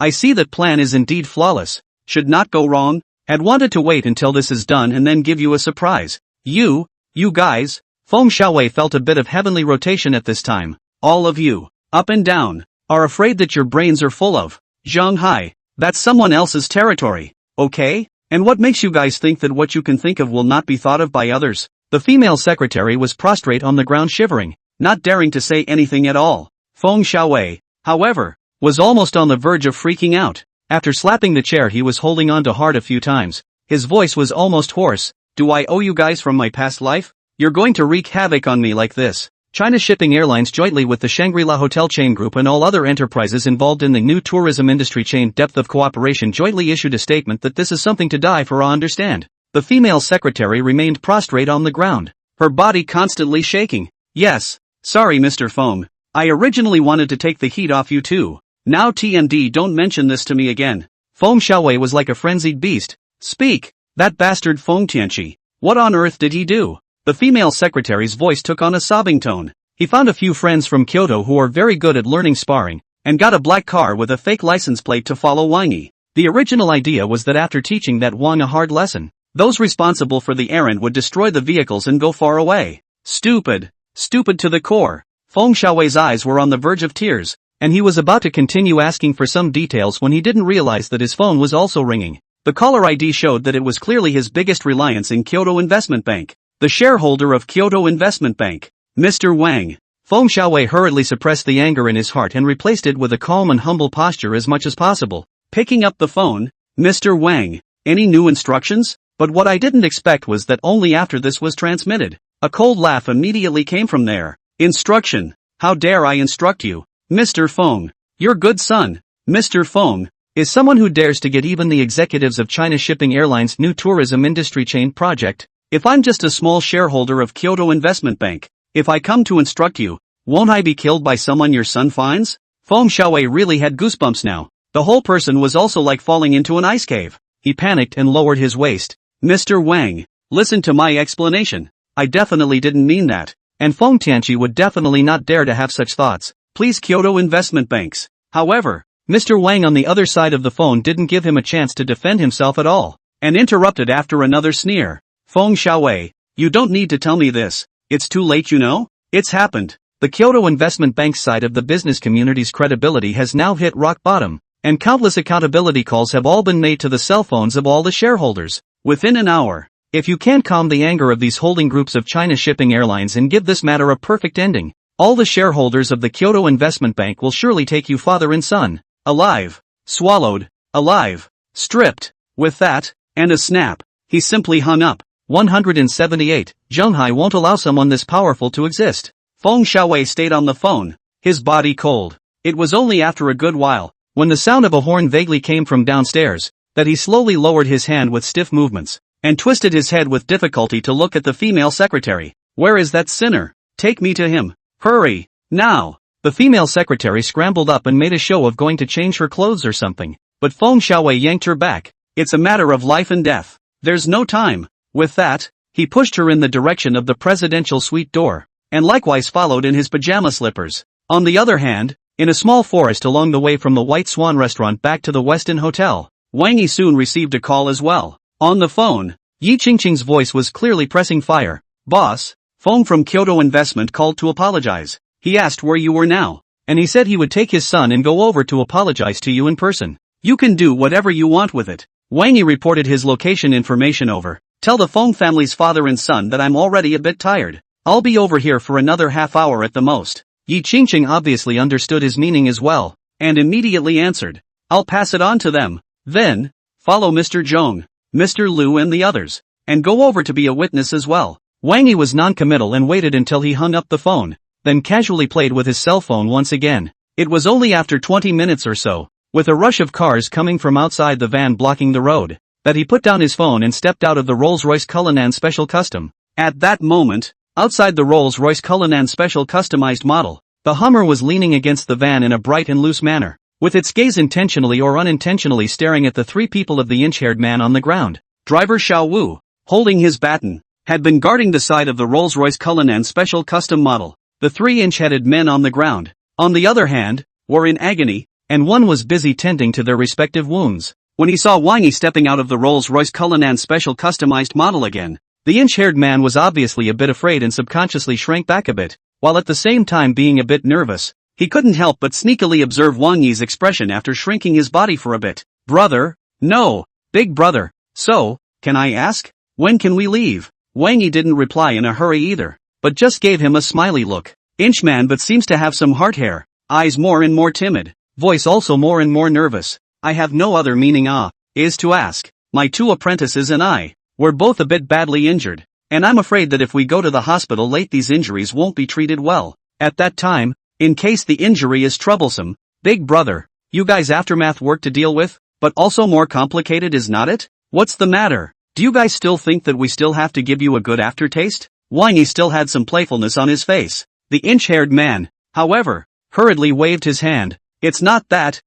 I see that plan is indeed flawless, should not go wrong, had wanted to wait until this is done and then give you a surprise. You guys, Feng Xiaowei felt a bit of heavenly rotation at this time. All of you, up and down, are afraid that your brains are full of Zhanghai. That's someone else's territory, okay? And what makes you guys think that what you can think of will not be thought of by others? The female secretary was prostrate on the ground shivering, not daring to say anything at all. Feng Xiaowei, however, was almost on the verge of freaking out. After slapping the chair he was holding on to hard a few times, his voice was almost hoarse. Do I owe you guys from my past life? You're going to wreak havoc on me like this. China Shipping Airlines jointly with the Shangri-La Hotel chain group and all other enterprises involved in the new tourism industry chain Depth of Cooperation jointly issued a statement that this is something to die for. I understand. The female secretary remained prostrate on the ground, her body constantly shaking. Yes, sorry Mr. Feng. I originally wanted to take the heat off you too. Now TMD, don't mention this to me again. Feng Xiaowei was like a frenzied beast. Speak, that bastard Feng Tianqi. What on earth did he do? The female secretary's voice took on a sobbing tone. He found a few friends from Kyoto who are very good at learning sparring, and got a black car with a fake license plate to follow Wang Yi. The original idea was that after teaching that Wang a hard lesson, those responsible for the errand would destroy the vehicles and go far away. Stupid. Stupid to the core. Feng Xiaowei's eyes were on the verge of tears, and he was about to continue asking for some details when he didn't realize that his phone was also ringing. The caller ID showed that it was clearly his biggest reliance in Kyoto Investment Bank, the shareholder of Kyoto Investment Bank, Mr. Wang. Feng Xiaowei hurriedly suppressed the anger in his heart and replaced it with a calm and humble posture as much as possible. Picking up the phone, Mr. Wang, any new instructions? But what I didn't expect was that only after this was transmitted, a cold laugh immediately came from there. Instruction? How dare I instruct you, Mr. Feng? Your good son, Mr. Feng, is someone who dares to get even the executives of China Shipping Airlines' new tourism industry chain project. If I'm just a small shareholder of Kyoto Investment Bank, if I come to instruct you, won't I be killed by someone your son finds? Feng Xiaowei really had goosebumps now. The whole person was also like falling into an ice cave. He panicked and lowered his waist. Mr. Wang, listen to my explanation. I definitely didn't mean that. And Feng Tianqi would definitely not dare to have such thoughts. Please Kyoto Investment Banks. However, Mr. Wang on the other side of the phone didn't give him a chance to defend himself at all, and interrupted after another sneer. Feng Xiaowei, you don't need to tell me this. It's too late, you know? It's happened. The Kyoto Investment Bank's side of the business community's credibility has now hit rock bottom, and countless accountability calls have all been made to the cell phones of all the shareholders. Within an hour. If you can't calm the anger of these holding groups of China Shipping Airlines and give this matter a perfect ending, all the shareholders of the Kyoto Investment Bank will surely take you father and son, alive, swallowed, alive, stripped. With that, and a snap, he simply hung up. 178. Zhanghai won't allow someone this powerful to exist. Feng Xiaowei stayed on the phone, his body cold. It was only after a good while, when the sound of a horn vaguely came from downstairs, that he slowly lowered his hand with stiff movements, and twisted his head with difficulty to look at the female secretary. Where is that sinner? Take me to him. Hurry, now. The female secretary scrambled up and made a show of going to change her clothes or something, but Feng Xiaowei yanked her back. It's a matter of life and death. There's no time. With that, he pushed her in the direction of the presidential suite door, and likewise followed in his pajama slippers. On the other hand, in a small forest along the way from the White Swan restaurant back to the Westin Hotel, Wang Yi soon received a call as well. On the phone, Yi Qingqing's voice was clearly pressing fire. Boss, Feng from Kyoto Investment called to apologize. He asked where you were now, and he said he would take his son and go over to apologize to you in person. You can do whatever you want with it. Wang Yi reported his location information over. Tell the Feng family's father and son that I'm already a bit tired. I'll be over here for another half hour at the most. Yi Qingqing obviously understood his meaning as well, and immediately answered. I'll pass it on to them. Then, follow Mr. Zhong, Mr. Liu and the others, and go over to be a witness as well. Wang Yi was non-committal and waited until he hung up the phone, then casually played with his cell phone once again. It was only after 20 minutes or so, with a rush of cars coming from outside the van blocking the road, that he put down his phone and stepped out of the Rolls-Royce Cullinan Special Custom. At that moment, outside the Rolls-Royce Cullinan Special Customized model, the Hummer was leaning against the van in a bright and loose manner, with its gaze intentionally or unintentionally staring at the three people of the inch-haired man on the ground. Driver Xiao Wu, holding his baton, had been guarding the side of the Rolls-Royce Cullinan Special Custom model. The 3-inch-headed men on the ground, on the other hand, were in agony, and one was busy tending to their respective wounds. When he saw Wang Yi stepping out of the Rolls-Royce Cullinan Special Customized model again, The inch-haired man was obviously a bit afraid and subconsciously shrank back a bit, while at the same time being a bit nervous. He couldn't help but sneakily observe Wang Yi's expression after shrinking his body for a bit. Brother? No, big brother. So, can I ask? When can we leave? Wang Yi didn't reply in a hurry either, but just gave him a smiley look. Inchman but seems to have some heart hair, eyes more and more timid, voice also more and more nervous. I have no other meaning is to ask. My 2 apprentices and I, we're both a bit badly injured, and I'm afraid that if we go to the hospital late these injuries won't be treated well. At that time, in case the injury is troublesome, big brother, you guys aftermath work to deal with, but also more complicated is not it? What's the matter? Do you guys still think that we still have to give you a good aftertaste? Wang Yi still had some playfulness on his face. The inch-haired man, however, hurriedly waved his hand. It's not that.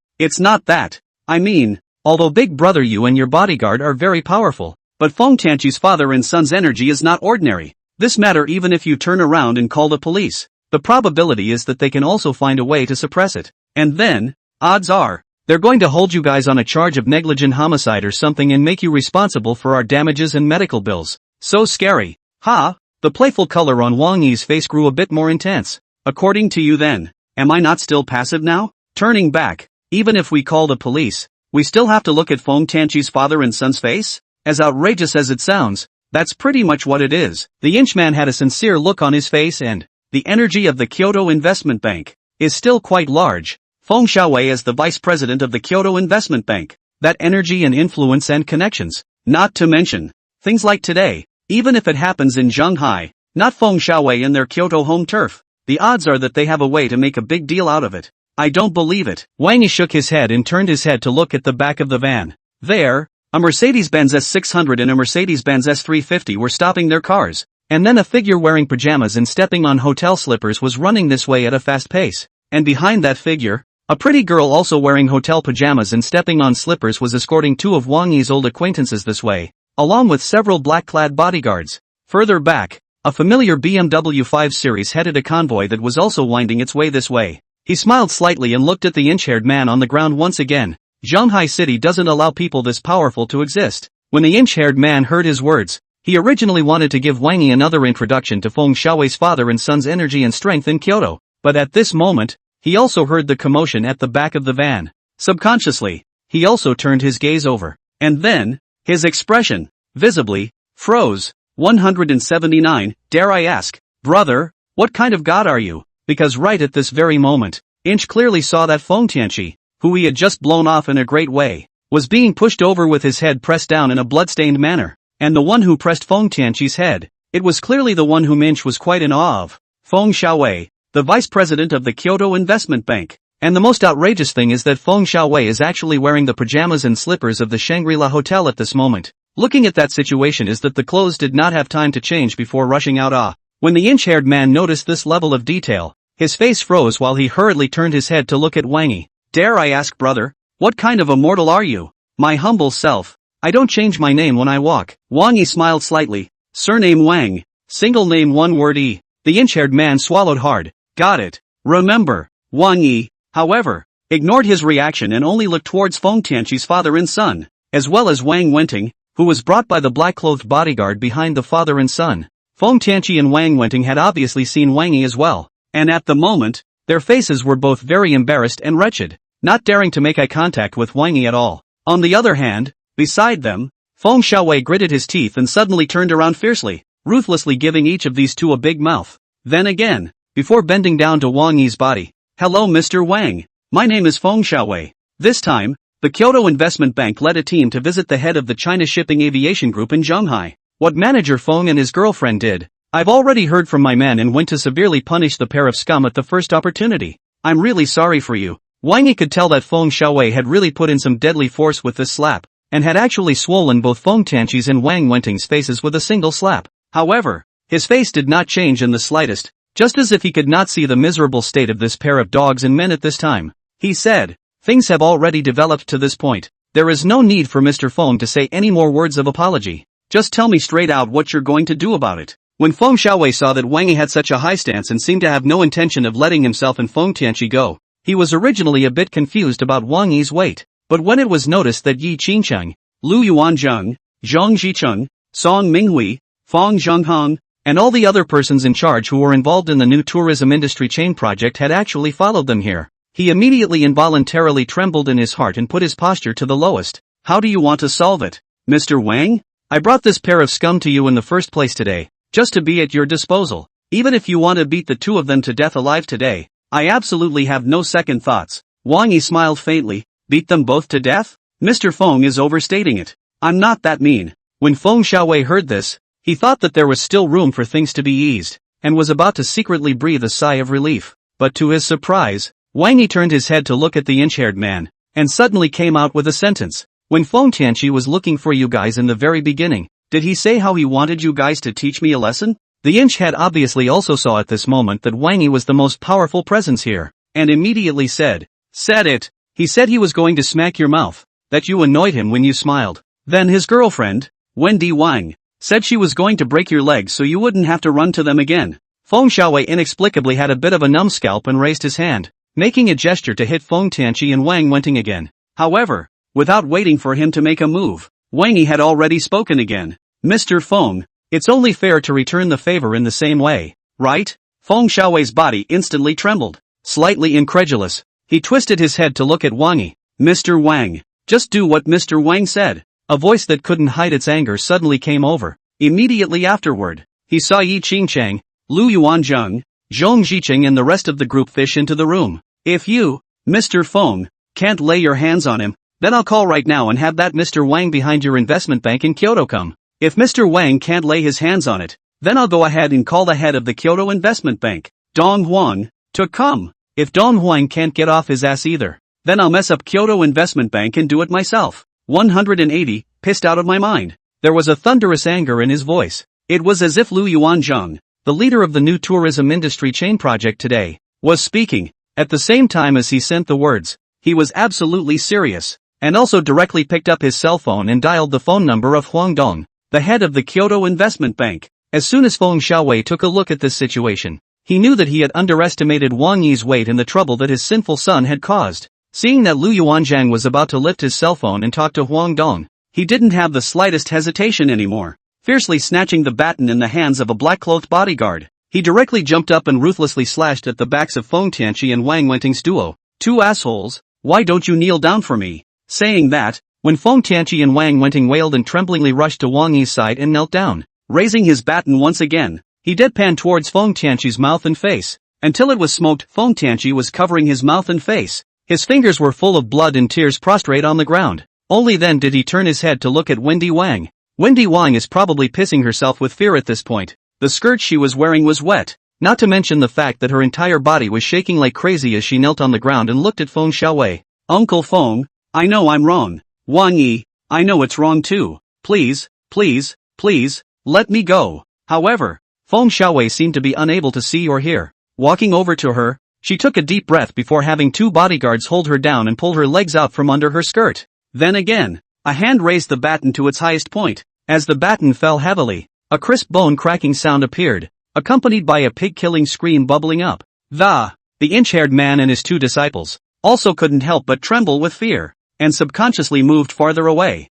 I mean, although big brother you and your bodyguard are very powerful, but Feng Tianqi's father and son's energy is not ordinary. This matter even if you turn around and call the police, the probability is that they can also find a way to suppress it. And then, odds are, they're going to hold you guys on a charge of negligent homicide or something and make you responsible for our damages and medical bills. So scary. Ha! The playful color on Wang Yi's face grew a bit more intense. According to you then, am I not still passive now? Turning back, even if we call the police, we still have to look at Feng Tianqi's father and son's face? As outrageous as it sounds, that's pretty much what it is. The inchman had a sincere look on his face and, the energy of the Kyoto Investment Bank, is still quite large. Feng Xiaowei as the vice president of the Kyoto Investment Bank, that energy and influence and connections, not to mention, things like today, even if it happens in Shanghai, not Feng Xiaowei in their Kyoto home turf, the odds are that they have a way to make a big deal out of it. I don't believe it. Wang Yi shook his head and turned his head to look at the back of the van. There, a Mercedes-Benz S600 and a Mercedes-Benz S350 were stopping their cars, and then a figure wearing pajamas and stepping on hotel slippers was running this way at a fast pace, and behind that figure, a pretty girl also wearing hotel pajamas and stepping on slippers was escorting 2 of Wang Yi's old acquaintances this way, along with several black-clad bodyguards. Further back, a familiar BMW 5 Series headed a convoy that was also winding its way this way. He smiled slightly and looked at the inch-haired man on the ground once again. Shanghai City doesn't allow people this powerful to exist. When the inch-haired man heard his words, he originally wanted to give Wang Yi another introduction to Feng Xiaowei's father and son's energy and strength in Kyoto, but at this moment, he also heard the commotion at the back of the van. Subconsciously, he also turned his gaze over, and then, his expression, visibly, froze. 179, dare I ask, brother, what kind of god are you? Because right at this very moment, Inch clearly saw that Feng Tianqi, who he had just blown off in a great way, was being pushed over with his head pressed down in a bloodstained manner, and the one who pressed Feng Tianqi's head, it was clearly the one whom Inch was quite in awe of, Feng Xiaowei, the vice president of the Kyoto Investment Bank. And the most outrageous thing is that Feng Xiaowei is actually wearing the pajamas and slippers of the Shangri-La Hotel at this moment. Looking at that situation is that the clothes did not have time to change before rushing out. When the inch-haired man noticed this level of detail, his face froze while he hurriedly turned his head to look at Wang Yi. Dare I ask, brother, what kind of a mortal are you? My humble self. I don't change my name when I walk. Wang Yi smiled slightly. Surname Wang. Single name one word E. The inch-haired man swallowed hard. Got it. Remember. Wang Yi, however, ignored his reaction and only looked towards Feng Tianqi's father and son, as well as Wang Wenting, who was brought by the black-clothed bodyguard behind the father and son. Feng Tianqi and Wang Wenting had obviously seen Wang Yi as well, and at the moment, their faces were both very embarrassed and wretched, not daring to make eye contact with Wang Yi at all. On the other hand, beside them, Feng Xiaowei gritted his teeth and suddenly turned around fiercely, ruthlessly giving each of these two a big mouth. Then again, before bending down to Wang Yi's body, "Hello Mr. Wang. My name is Feng Xiaowei." This time, the Kyoto Investment Bank led a team to visit the head of the China Shipping Aviation Group in Shanghai. What manager Feng and his girlfriend did, I've already heard from my men and went to severely punish the pair of scum at the first opportunity. I'm really sorry for you. Wang Yi could tell that Feng Xiaowei had really put in some deadly force with this slap, and had actually swollen both Feng Tianqi's and Wang Wenting's faces with a single slap. However, his face did not change in the slightest, just as if he could not see the miserable state of this pair of dogs and men at this time. He said, "Things have already developed to this point. There is no need for Mr. Feng to say any more words of apology. Just tell me straight out what you're going to do about it." When Feng Xiaowei saw that Wang Yi had such a high stance and seemed to have no intention of letting himself and Feng Tianqi go, he was originally a bit confused about Wang Yi's weight. But when it was noticed that Yi Qingcheng, Lu Yuanzheng, Zhang Zhicheng, Song Minghui, Fong Zhonghong, and all the other persons in charge who were involved in the new tourism industry chain project had actually followed them here. He immediately involuntarily trembled in his heart and put his posture to the lowest. How do you want to solve it, Mr. Wang? I brought this pair of scum to you in the first place today, just to be at your disposal. Even if you want to beat the two of them to death alive today, I absolutely have no second thoughts. Wang Yi smiled faintly. Beat them both to death? Mr. Fong is overstating it. I'm not that mean. When Feng Xiaowei heard this, he thought that there was still room for things to be eased, and was about to secretly breathe a sigh of relief. But to his surprise, Wang Yi turned his head to look at the inch-haired man, and suddenly came out with a sentence. When Feng Tianqi was looking for you guys in the very beginning, did he say how he wanted you guys to teach me a lesson? The inch-head obviously also saw at this moment that Wang Yi was the most powerful presence here, and immediately said it. He said he was going to smack your mouth, that you annoyed him when you smiled. Then his girlfriend, Wendy Wang, said she was going to break your legs so you wouldn't have to run to them again. Feng Xiaowei inexplicably had a bit of a numbscalp and raised his hand, making a gesture to hit Feng Tianqi and Wang Wenting again. However, without waiting for him to make a move, Wang Yi had already spoken again. Mr. Feng, it's only fair to return the favor in the same way, right? Feng Xiaowei's body instantly trembled. Slightly incredulous, he twisted his head to look at Wang Yi. Mr. Wang, just do what Mr. Wang said. A voice that couldn't hide its anger suddenly came over. Immediately afterward, he saw Yi Qingcheng, Lu Yuanzheng, Zhong Zicheng and the rest of the group fish into the room. If you, Mr. Feng, can't lay your hands on him, then I'll call right now and have that Mr. Wang behind your investment bank in Kyoto come. If Mr. Wang can't lay his hands on it, then I'll go ahead and call the head of the Kyoto Investment Bank, Dong Huang, to come. If Dong Huang can't get off his ass either, then I'll mess up Kyoto Investment Bank and do it myself. 180, pissed out of my mind. There was a thunderous anger in his voice. It was as if Lu Yuanzheng, the leader of the new tourism industry chain project today, was speaking. At the same time as he sent the words, he was absolutely serious, and also directly picked up his cell phone and dialed the phone number of Huang Dong, the head of the Kyoto Investment Bank. As soon as Feng Xiaowei took a look at this situation, he knew that he had underestimated Wang Yi's weight and the trouble that his sinful son had caused. Seeing that Lu Yuanzhang was about to lift his cell phone and talk to Huang Dong, he didn't have the slightest hesitation anymore. Fiercely snatching the baton in the hands of a black-clothed bodyguard, he directly jumped up and ruthlessly slashed at the backs of Feng Tianqi and Wang Wenting's duo. Two assholes, why don't you kneel down for me? Saying that, when Feng Tianqi and Wang Wenting wailed and tremblingly rushed to Wang Yi's side and knelt down, raising his baton once again, he deadpanned towards Feng Tianqi's mouth and face. Until it was smoked, Feng Tianqi was covering his mouth and face. His fingers were full of blood and tears, prostrate on the ground. Only then did he turn his head to look at Wendy Wang. Wendy Wang is probably pissing herself with fear at this point. The skirt she was wearing was wet, not to mention the fact that her entire body was shaking like crazy as she knelt on the ground and looked at Feng Xiaowei. Uncle Feng, I know I'm wrong. Wang Yi, I know it's wrong too. Please, please, please, let me go. However, Feng Xiaowei seemed to be unable to see or hear. Walking over to her, she took a deep breath before having two bodyguards hold her down and pull her legs out from under her skirt. Then again, a hand raised the baton to its highest point. As the baton fell heavily, a crisp bone-cracking sound appeared, accompanied by a pig-killing scream bubbling up. The inch-haired man and his two disciples also couldn't help but tremble with fear, and subconsciously moved farther away.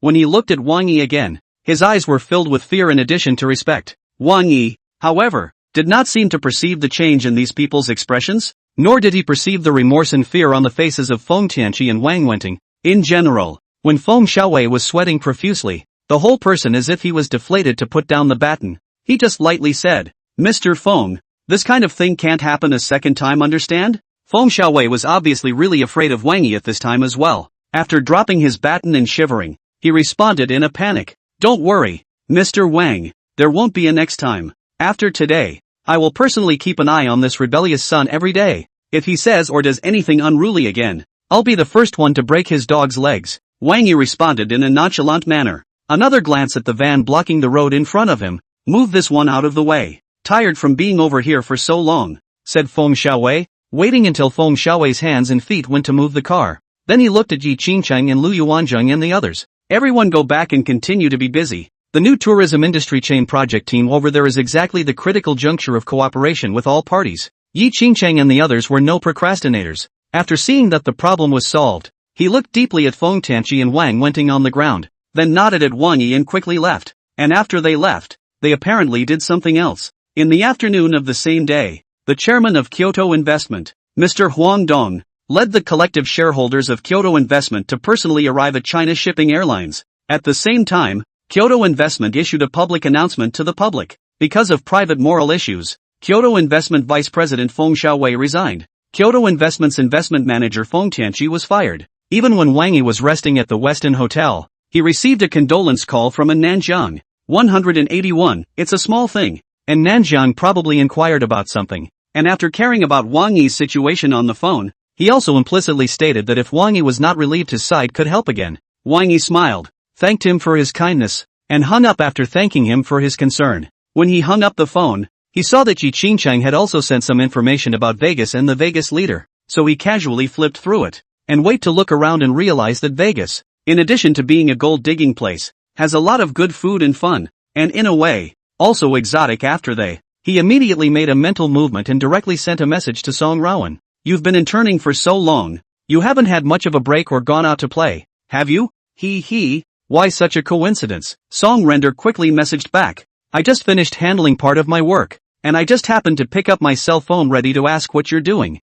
When he looked at Wang Yi again, his eyes were filled with fear in addition to respect. Wang Yi, however, did not seem to perceive the change in these people's expressions, nor did he perceive the remorse and fear on the faces of Feng Tianqi and Wang Wenting. In general, when Feng Xiaowei was sweating profusely, the whole person as if he was deflated to put down the baton, he just lightly said, Mr. Feng, this kind of thing can't happen a second time, understand? Feng Xiaowei was obviously really afraid of Wang Yi at this time as well. After dropping his baton and shivering, he responded in a panic. Don't worry, Mr. Wang, there won't be a next time. After today, I will personally keep an eye on this rebellious son every day. If he says or does anything unruly again, I'll be the first one to break his dog's legs. Wang Yi responded in a nonchalant manner. Another glance at the van blocking the road in front of him. Move this one out of the way. Tired from being over here for so long, said Feng Xiaowei, waiting until Feng Xiaowei's hands and feet went to move the car. Then he looked at Yi Qingcheng and Lu Yuanzheng and the others. Everyone go back and continue to be busy. The new tourism industry chain project team over there is exactly the critical juncture of cooperation with all parties. Yi Qingcheng and the others were no procrastinators. After seeing that the problem was solved, he looked deeply at Feng Tianqi and Wang Wenting on the ground, then nodded at Wang Yi and quickly left. and after they left, they apparently did something else. In the afternoon of the same day, the chairman of Kyoto Investment, Mr. Huang Dong, led the collective shareholders of Kyoto Investment to personally arrive at China Shipping Airlines. At the same time, Kyoto Investment issued a public announcement to the public. Because of private moral issues, Kyoto Investment Vice President Feng Xiaowei resigned. Kyoto Investment's investment manager Feng Tianqi was fired. Even when Wang Yi was resting at the Westin Hotel, he received a condolence call from a Nanjiang. 181, it's a small thing. And Nanjiang probably inquired about something. And after caring about Wang Yi's situation on the phone, he also implicitly stated that if Wang Yi was not relieved his side could help again. Wang Yi smiled, thanked him for his kindness, and hung up after thanking him for his concern. When he hung up the phone, he saw that Yi Qingcheng had also sent some information about Vegas and the Vegas leader, so he casually flipped through it, and wait to look around and realize that Vegas, in addition to being a gold-digging place, has a lot of good food and fun, and in a way, also exotic after he immediately made a mental movement and directly sent a message to Song Wenrou. You've been interning for so long, you haven't had much of a break or gone out to play, have you? Why such a coincidence? Song Wenrou quickly messaged back. I just finished handling part of my work, and I just happened to pick up my cell phone ready to ask what you're doing.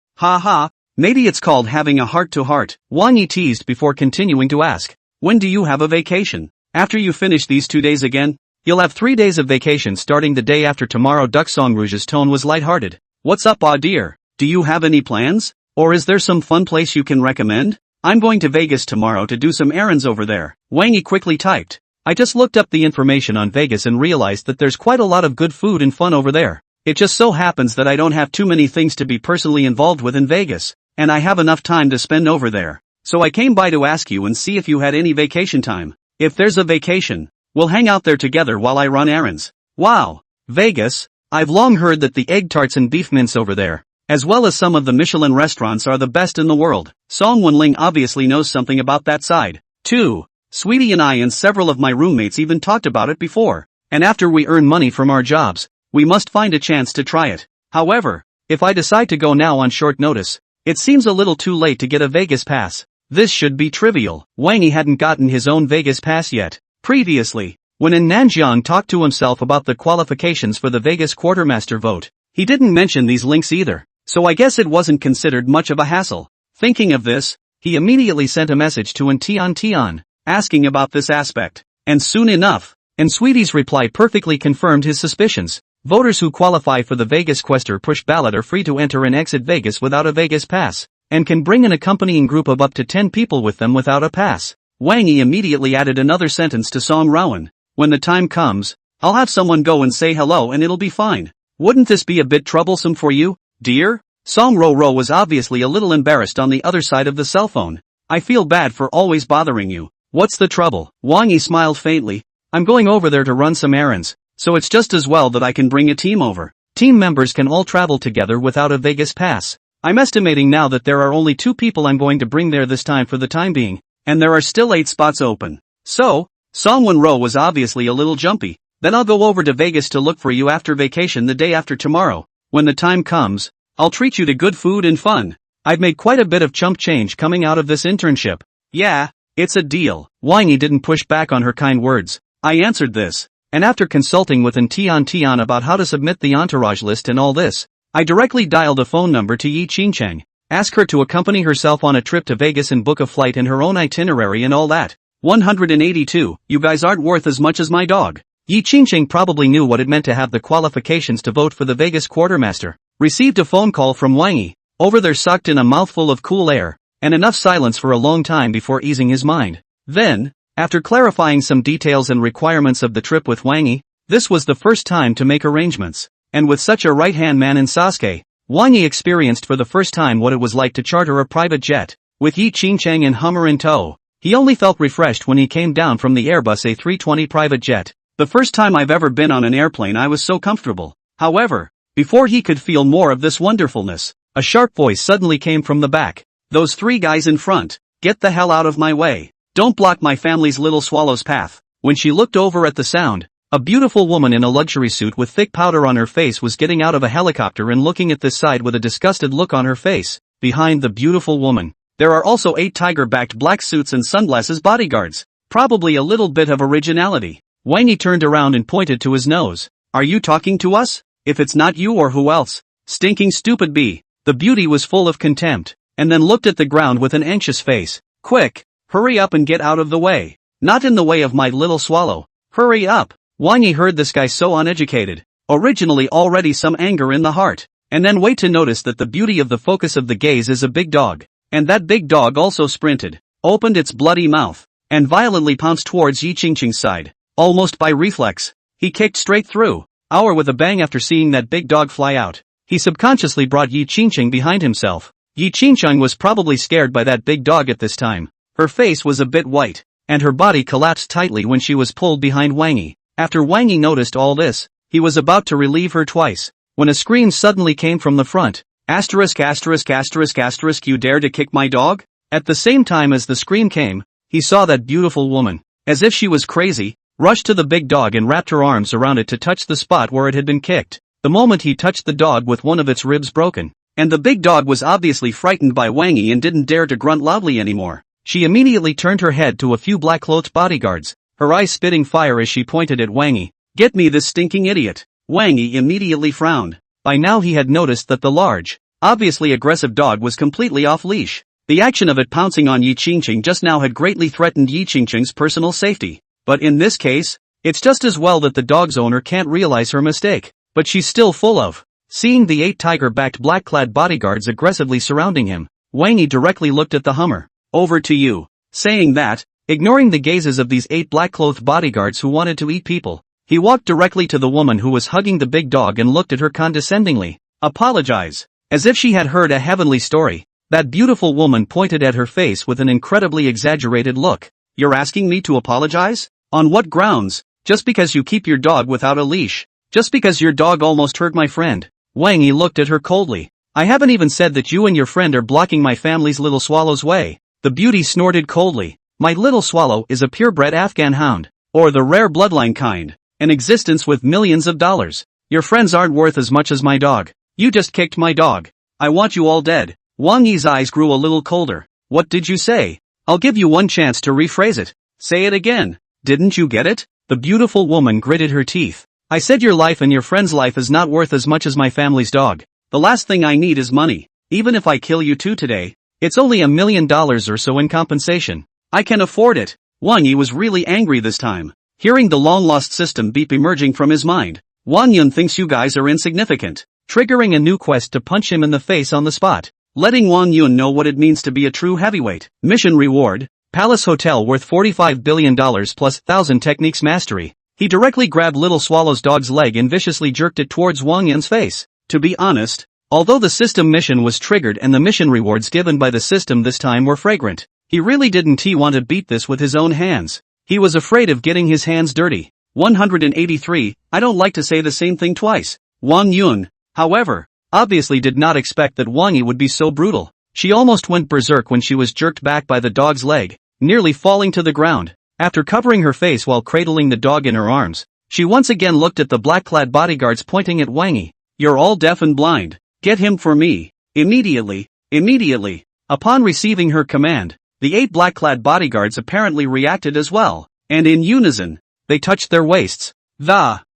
Maybe it's called having a heart-to-heart, Wang Yi teased before continuing to ask. When do you have a vacation? After you finish these 2 days again? You'll have 3 days of vacation starting the day after tomorrow. Song Wenrou's tone was lighthearted. What's up, dear? Do you have any plans? Or is there some fun place you can recommend? I'm going to Vegas tomorrow to do some errands over there. Wang Yi quickly typed. I just looked up the information on Vegas and realized that there's quite a lot of good food and fun over there. It just so happens that I don't have too many things to be personally involved with in Vegas, and I have enough time to spend over there. So I came by to ask you and see if you had any vacation time. If there's a vacation, we'll hang out there together while I run errands. Wow, Vegas? I've long heard that the egg tarts and beef mince over there, as well as some of the Michelin restaurants, are the best in the world. Song Wenrou obviously knows something about that side, too. Sweetie and I and several of my roommates even talked about it before. And after we earn money from our jobs, we must find a chance to try it. However, if I decide to go now on short notice, it seems a little too late to get a Vegas pass. This should be trivial. Wang Yi hadn't gotten his own Vegas pass yet. Previously, when Nanjiang talked to himself about the qualifications for the Vegas quartermaster vote, he didn't mention these links either, so I guess it wasn't considered much of a hassle. Thinking of this, he immediately sent a message to Tian, asking about this aspect. And soon enough, Sweetie's reply perfectly confirmed his suspicions. Voters who qualify for the Vegas Quester push ballot are free to enter and exit Vegas without a Vegas pass, and can bring an accompanying group of up to 10 people with them without a pass. Wang Yi immediately added another sentence to Song Wenrou. When the time comes, I'll have someone go and say hello and it'll be fine. Wouldn't this be a bit troublesome for you, dear? Song Wenrou was obviously a little embarrassed on the other side of the cell phone. I feel bad for always bothering you. What's the trouble? Wang Yi smiled faintly. I'm going over there to run some errands, so it's just as well that I can bring a team over. Team members can all travel together without a Vegas pass. I'm estimating now that there are only 2 people I'm going to bring there this time for the time being, and there are still 8 spots open. So, Song Wenrou was obviously a little jumpy. Then I'll go over to Vegas to look for you after vacation the day after tomorrow. When the time comes, I'll treat you to good food and fun. I've made quite a bit of chump change coming out of this internship. Yeah, it's a deal. Wang Yi didn't push back on her kind words. I answered this, and after consulting with Tian about how to submit the entourage list and all this, I directly dialed a phone number to Yi Qingcheng, ask her to accompany herself on a trip to Vegas and book a flight and her own itinerary and all that. 182, you guys aren't worth as much as my dog. Yi Qingcheng probably knew what it meant to have the qualifications to vote for the Vegas quartermaster. Received a phone call from Wang Yi. Over there sucked in a mouthful of cool air, and enough silence for a long time before easing his mind. Then, after clarifying some details and requirements of the trip with Wang Yi, this was the first time to make arrangements. And with such a right-hand man in Sasuke, Wang Yi experienced for the first time what it was like to charter a private jet. With Yi Qingcheng and Hummer in tow, he only felt refreshed when he came down from the Airbus A320 private jet. The first time I've ever been on an airplane I was so comfortable. However, before he could feel more of this wonderfulness, a sharp voice suddenly came from the back. Those 3 guys in front, get the hell out of my way. Don't block my family's little swallow's path. When she looked over at the sound, a beautiful woman in a luxury suit with thick powder on her face was getting out of a helicopter and looking at this side with a disgusted look on her face. Behind the beautiful woman, there are also 8 tiger-backed black suits and sunglasses bodyguards. Probably a little bit of originality. Wang Yi turned around and pointed to his nose. Are you talking to us? If it's not you or who else? Stinking stupid bee. The beauty was full of contempt, and then looked at the ground with an anxious face. Quick! Hurry up and get out of the way. Not in the way of my little swallow. Hurry up! Wang Yi heard this guy so uneducated. Originally already some anger in the heart. And then wait to notice that the beauty of the focus of the gaze is a big dog. And that big dog also sprinted, opened its bloody mouth, and violently pounced towards Yi Qingqing's side. Almost by reflex, he kicked straight through. With a bang after seeing that big dog fly out. He subconsciously brought Yi Qingqing behind himself. Yi Qingqing was probably scared by that big dog at this time. Her face was a bit white, and her body collapsed tightly when she was pulled behind Wang Yi. After Wang Yi noticed all this, he was about to relieve her twice, when a scream suddenly came from the front. Asterisk asterisk asterisk asterisk, you dare to kick my dog? At the same time as the scream came, he saw that beautiful woman, as if she was crazy, rushed to the big dog and wrapped her arms around it to touch the spot where it had been kicked. The moment he touched the dog with one of its ribs broken, and the big dog was obviously frightened by Wang Yi and didn't dare to grunt loudly anymore. She immediately turned her head to a few black-clothed bodyguards, her eyes spitting fire as she pointed at Wang Yi. Get me this stinking idiot. Wang Yi immediately frowned. By now he had noticed that the large, obviously aggressive dog was completely off-leash. The action of it pouncing on Yi Qingqing just now had greatly threatened Yi Qingqing's personal safety. But in this case, it's just as well that the dog's owner can't realize her mistake. But she's still full of. Seeing the 8 tiger-backed black-clad bodyguards aggressively surrounding him, Wang Yi directly looked at the Hummer. Over to you. Saying that, ignoring the gazes of these 8 black-clothed bodyguards who wanted to eat people, he walked directly to the woman who was hugging the big dog and looked at her condescendingly. Apologize. As if she had heard a heavenly story, that beautiful woman pointed at her face with an incredibly exaggerated look. You're asking me to apologize? On what grounds? Just because you keep your dog without a leash? Just because your dog almost hurt my friend? Wang Yi looked at her coldly. I haven't even said that you and your friend are blocking my family's little swallow's way. The beauty snorted coldly. My little swallow is a purebred Afghan hound, or the rare bloodline kind, an existence with millions of dollars. Your friends aren't worth as much as my dog. You just kicked my dog. I want you all dead. Wang Yi's eyes grew a little colder. What did you say? I'll give you one chance to rephrase it. Say it again. Didn't you get it? The beautiful woman gritted her teeth. I said your life and your friend's life is not worth as much as my family's dog. The last thing I need is money. Even if I kill you two today, it's only $1 million or so in compensation. I can afford it. Wang Yi was really angry this time. Hearing the long-lost system beep emerging from his mind, Wang Yun thinks you guys are insignificant, triggering a new quest to punch him in the face on the spot, letting Wang Yun know what it means to be a true heavyweight. Mission reward. Palace Hotel worth $45 billion plus 1,000 techniques mastery. He directly grabbed Little Swallow's dog's leg and viciously jerked it towards Wang Yun's face. To be honest, although the system mission was triggered and the mission rewards given by the system this time were fragrant, he really didn't want to beat this with his own hands. He was afraid of getting his hands dirty. 183, I don't like to say the same thing twice. Wang Yun, however, obviously did not expect that Wang Yi would be so brutal. She almost went berserk when she was jerked back by the dog's leg, nearly falling to the ground. After covering her face while cradling the dog in her arms, she once again looked at the black-clad bodyguards pointing at Wang Yi. You're all deaf and blind. Get him for me. Immediately. Immediately. Upon receiving her command, the 8 black-clad bodyguards apparently reacted as well, and in unison, they touched their waists.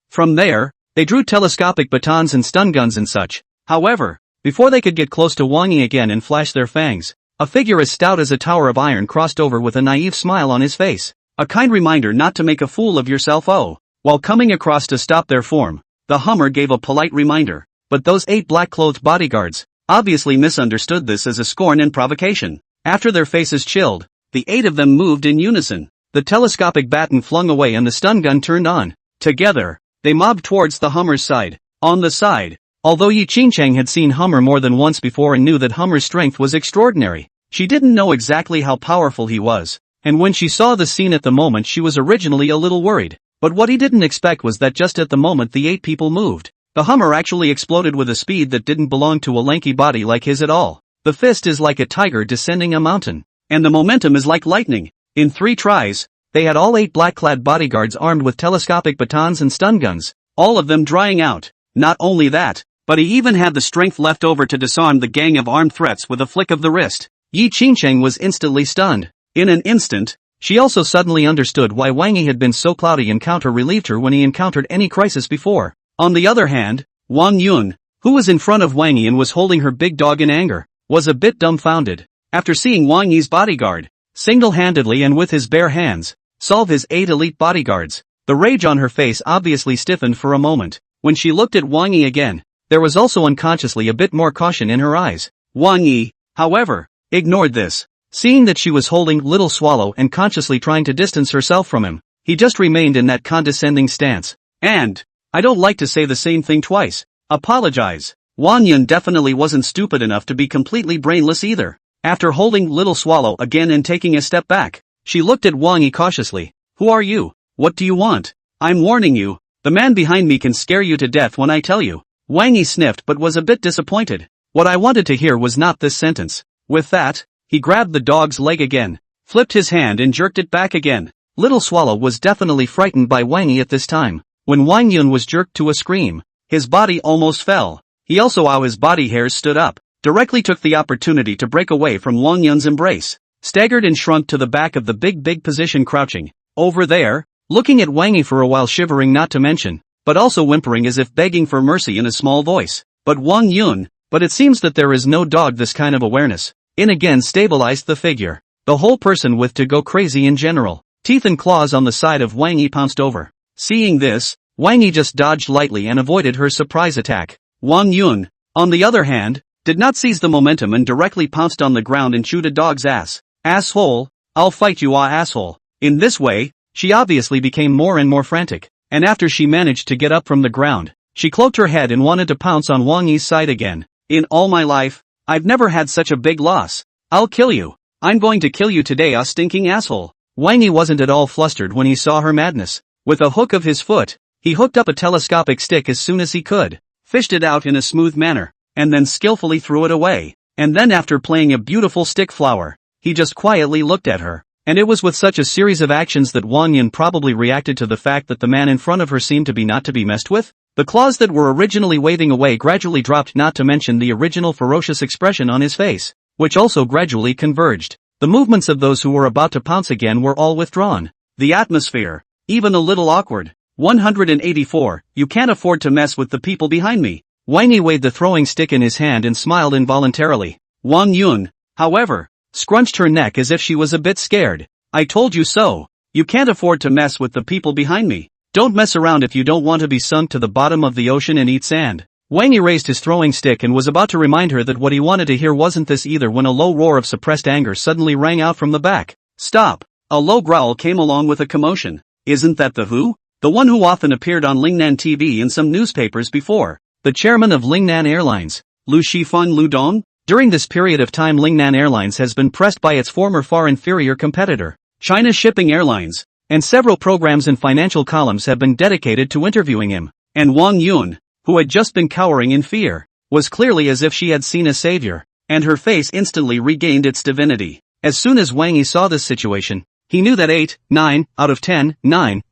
From there, they drew telescopic batons and stun guns and such. However, before they could get close to Wang Yi again and flash their fangs, a figure as stout as a tower of iron crossed over with a naive smile on his face. A kind reminder not to make a fool of yourself. While coming across to stop their form, the Hummer gave a polite reminder, but those 8 black-clothed bodyguards obviously misunderstood this as a scorn and provocation. After their faces chilled, the 8 of them moved in unison. The telescopic baton flung away and the stun gun turned on. Together, they mobbed towards the Hummer's side. On the side, although Yi Qingqing had seen Hummer more than once before and knew that Hummer's strength was extraordinary, she didn't know exactly how powerful he was, and when she saw the scene at the moment she was originally a little worried. But what he didn't expect was that just at the moment the 8 people moved, the Hummer actually exploded with a speed that didn't belong to a lanky body like his at all. The fist is like a tiger descending a mountain, and the momentum is like lightning. In 3 tries, they had all 8 black-clad bodyguards armed with telescopic batons and stun guns, all of them drying out. Not only that, but he even had the strength left over to disarm the gang of armed threats with a flick of the wrist. Yi Qingqing was instantly stunned. In an instant, She also suddenly understood why Wang Yi had been so cloudy and counter-relieved her when he encountered any crisis before. On the other hand, Wang Yun, who was in front of Wang Yi and was holding her big dog in anger, was a bit dumbfounded. After seeing Wang Yi's bodyguard, single-handedly and with his bare hands, solve his 8 elite bodyguards, the rage on her face obviously stiffened for a moment. When she looked at Wang Yi again, there was also unconsciously a bit more caution in her eyes. Wang Yi, however, ignored this. Seeing that she was holding Little Swallow and consciously trying to distance herself from him, he just remained in that condescending stance. And, I don't like to say the same thing twice. Apologize. Wang Yun definitely wasn't stupid enough to be completely brainless either. After holding Little Swallow again and taking a step back, she looked at Wang Yi cautiously. Who are you? What do you want? I'm warning you, the man behind me can scare you to death when I tell you. Wang Yi sniffed but was a bit disappointed. What I wanted to hear was not this sentence. With that, he grabbed the dog's leg again, flipped his hand and jerked it back again. Little Swallow was definitely frightened by Wang Yi at this time. When Wang Yun was jerked to a scream, his body almost fell. He also his body hairs stood up, directly took the opportunity to break away from Wang Yun's embrace, staggered and shrunk to the back of the big position crouching. Over there, looking at Wang Yi for a while shivering not to mention, but also whimpering as if begging for mercy in a small voice. But Wang Yun, but it seems that there is no dog this kind of awareness. In again stabilized the figure. The whole person with to go crazy in general. Teeth and claws on the side of Wang Yi pounced over. Seeing this, Wang Yi just dodged lightly and avoided her surprise attack. Wang Yun, on the other hand, did not seize the momentum and directly pounced on the ground and chewed a dog's ass. Asshole, I'll fight you asshole. In this way, she obviously became more and more frantic, and after she managed to get up from the ground, she cloaked her head and wanted to pounce on Wang Yi's side again. In all my life, I've never had such a big loss. I'll kill you. I'm going to kill you today, stinking asshole. Wang Yi wasn't at all flustered when he saw her madness. With a hook of his foot, he hooked up a telescopic stick as soon as he could, fished it out in a smooth manner, and then skillfully threw it away. And then after playing a beautiful stick flower, he just quietly looked at her. And it was with such a series of actions that Wang Yun probably reacted to the fact that the man in front of her seemed to be not to be messed with. The claws that were originally waving away gradually dropped, not to mention the original ferocious expression on his face, which also gradually converged. The movements of those who were about to pounce again were all withdrawn. The atmosphere, even a little awkward. 184, you can't afford to mess with the people behind me. Wang Yi weighed the throwing stick in his hand and smiled involuntarily. Wang Yun, however, scrunched her neck as if she was a bit scared. I told you so. You can't afford to mess with the people behind me. Don't mess around if you don't want to be sunk to the bottom of the ocean and eat sand. Wang Yi raised his throwing stick and was about to remind her that what he wanted to hear wasn't this either when a low roar of suppressed anger suddenly rang out from the back. Stop! A low growl came along with a commotion. Isn't that the Who? The one who often appeared on Lingnan TV and some newspapers before. The chairman of Lingnan Airlines, Lu Shifan Ludong? During this period of time, Lingnan Airlines has been pressed by its former far inferior competitor, China Shipping Airlines, and several programs and financial columns have been dedicated to interviewing him. And Wang Yun, who had just been cowering in fear, was clearly as if she had seen a savior, and her face instantly regained its divinity. As soon as Wang Yi saw this situation, he knew that 9 out of 10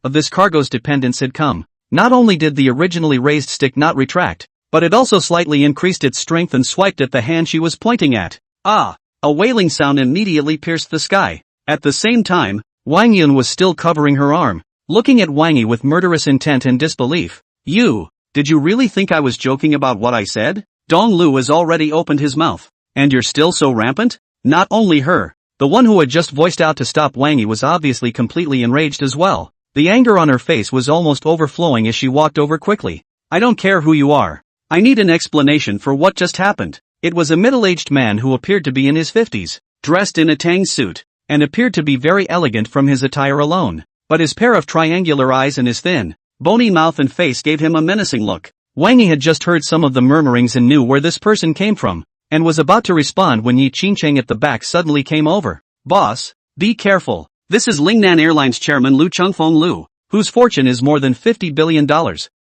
of this cargo's dependents had come. Not only did the originally raised stick not retract, but it also slightly increased its strength and swiped at the hand she was pointing at. Ah! A wailing sound immediately pierced the sky. At the same time, Wang Yun was still covering her arm, looking at Wang Yi with murderous intent and disbelief. Did you really think I was joking about what I said? Dong Lu has already opened his mouth. And you're still so rampant? Not only her. The one who had just voiced out to stop Wang Yi was obviously completely enraged as well. The anger on her face was almost overflowing as she walked over quickly. I don't care who you are. I need an explanation for what just happened. It was a middle-aged man who appeared to be in his 50s, dressed in a tang suit, and appeared to be very elegant from his attire alone. But his pair of triangular eyes and his thin, bony mouth and face gave him a menacing look. Wang Yi had just heard some of the murmurings and knew where this person came from, and was about to respond when Yi Qingcheng at the back suddenly came over. Boss, be careful. This is Lingnan Airlines chairman Lu Chengfeng Lu, whose fortune is more than $50 billion,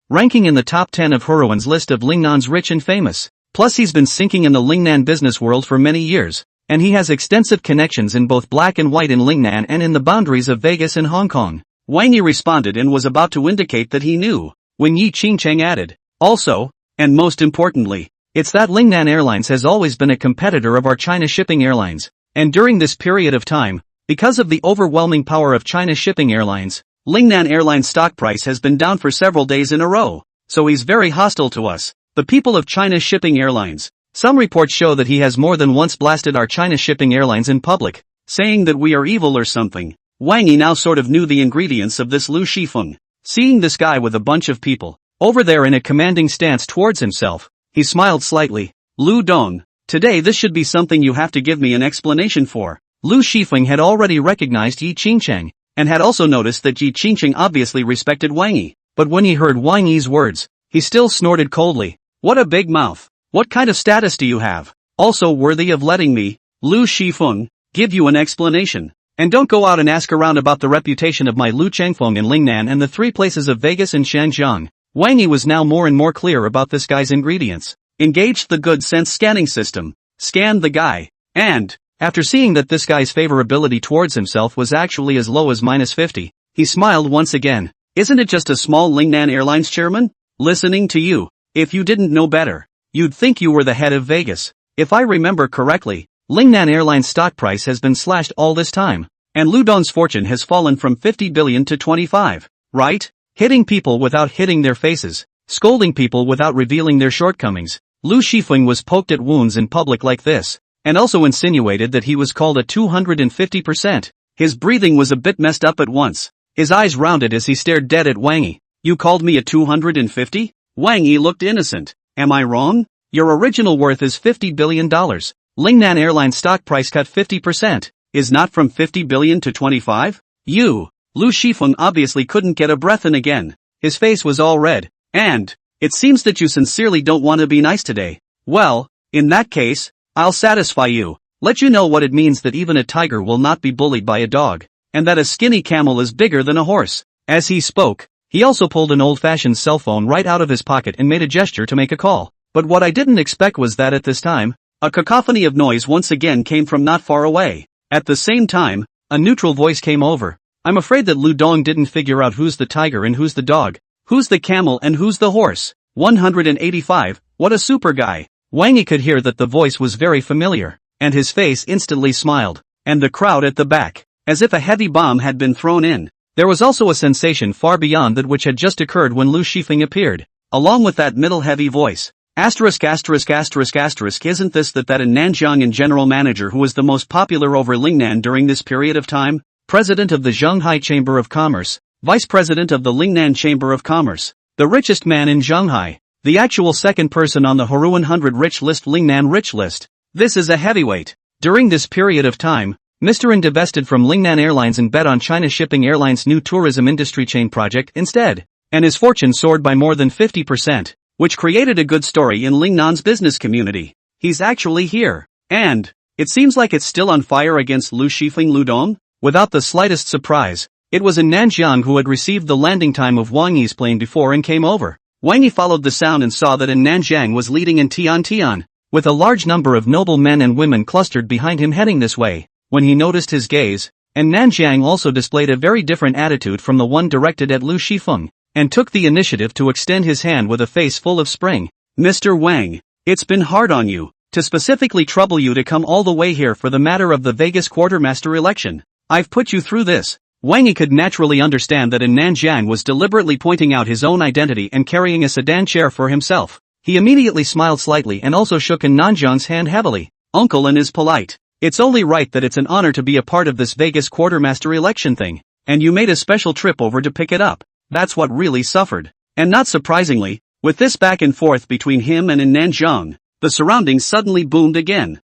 ranking in the top 10 of Huruan's list of Lingnan's rich and famous. Plus he's been sinking in the Lingnan business world for many years, and he has extensive connections in both black and white in Lingnan and in the boundaries of Vegas and Hong Kong. Wang Yi responded and was about to indicate that he knew, when Yi Qingcheng added, also, and most importantly, it's that Lingnan Airlines has always been a competitor of our China Shipping Airlines, and during this period of time, Because of the overwhelming power of China Shipping Airlines, Lingnan Airlines stock price has been down for several days in a row, so he's very hostile to us, the people of China Shipping Airlines. Some reports show that he has more than once blasted our China Shipping Airlines in public, saying that we are evil or something. Wang Yi now sort of knew the ingredients of this Lu Shifeng. Seeing this guy with a bunch of people over there in a commanding stance towards himself, he smiled slightly. Lu Dong, today this should be something you have to give me an explanation for. Lu Shifeng had already recognized Yi Qingcheng, and had also noticed that Yi Qingcheng obviously respected Wang Yi, but when he heard Wang Yi's words, he still snorted coldly. What a big mouth. What kind of status do you have? Also worthy of letting me, Lu Shifeng, give you an explanation. And don't go out and ask around about the reputation of my Lu Chengfeng in Lingnan and the 3 places of Vegas and Shangjiang. Wang Yi was now more and more clear about this guy's ingredients. Engaged the good sense scanning system, scanned the guy, and, after seeing that this guy's favorability towards himself was actually as low as -50, he smiled once again. Isn't it just a small Lingnan Airlines chairman? Listening to you, if you didn't know better, you'd think you were the head of Vegas. If I remember correctly, Lingnan Airlines stock price has been slashed all this time, and Lu Dong's fortune has fallen from 50 billion to 25, right? Hitting people without hitting their faces, scolding people without revealing their shortcomings. Lu Shifeng was poked at wounds in public like this, and also insinuated that he was called a 250%. His breathing was a bit messed up at once. His eyes rounded as he stared dead at Wang Yi. You called me a 250? Wang Yi looked innocent. Am I wrong? Your original worth is $50 billion. Lingnan Airlines stock price cut 50%, is not from 50 billion to 25? You. Lu Shifeng obviously couldn't get a breath in again. His face was all red. And, it seems that you sincerely don't want to be nice today. Well, in that case, I'll satisfy you. Let you know what it means that even a tiger will not be bullied by a dog, and that a skinny camel is bigger than a horse. As he spoke, he also pulled an old-fashioned cell phone right out of his pocket and made a gesture to make a call. But what I didn't expect was that at this time, a cacophony of noise once again came from not far away. At the same time, a neutral voice came over. I'm afraid that Lu Dong didn't figure out who's the tiger and who's the dog, who's the camel and who's the horse. 185, what a super guy. Wang Yi could hear that the voice was very familiar, and his face instantly smiled. And the crowd at the back, as if a heavy bomb had been thrown in. There was also a sensation far beyond that which had just occurred when Lu Shifeng appeared, along with that middle heavy voice. Isn't this that in Nanjiang and general manager who was the most popular over Lingnan during this period of time? President of the Shanghai Chamber of Commerce, Vice President of the Lingnan Chamber of Commerce, the richest man in Shanghai, the actual second person on the Huru 100 rich list Lingnan rich list. This is a heavyweight. During this period of time, Mr. N divested from Lingnan Airlines and bet on China Shipping Airlines' new tourism industry chain project instead, and his fortune soared by more than 50%, which created a good story in Lingnan's business community. He's actually here, and it seems like it's still on fire against Lu Shifeng Lu Dong. Without the slightest surprise, it was in Nanjiang who had received the landing time of Wang Yi's plane before and came over. Wang Yi followed the sound and saw that in Nanjiang was leading in Tian, with a large number of noble men and women clustered behind him heading this way. When he noticed his gaze, and Nanjiang also displayed a very different attitude from the one directed at Lu Shifeng, and took the initiative to extend his hand with a face full of spring. Mr. Wang, it's been hard on you, to specifically trouble you to come all the way here for the matter of the Vegas quartermaster election. I've put you through this. Wang Yi could naturally understand that in Nanjiang was deliberately pointing out his own identity and carrying a sedan chair for himself. He immediately smiled slightly and also shook in Nanjiang's hand heavily. Uncle N is polite. It's only right that it's an honor to be a part of this Vegas quartermaster election thing, and you made a special trip over to pick it up. That's what really suffered. And not surprisingly, with this back and forth between him and in Nanjiang, the surroundings suddenly boomed again.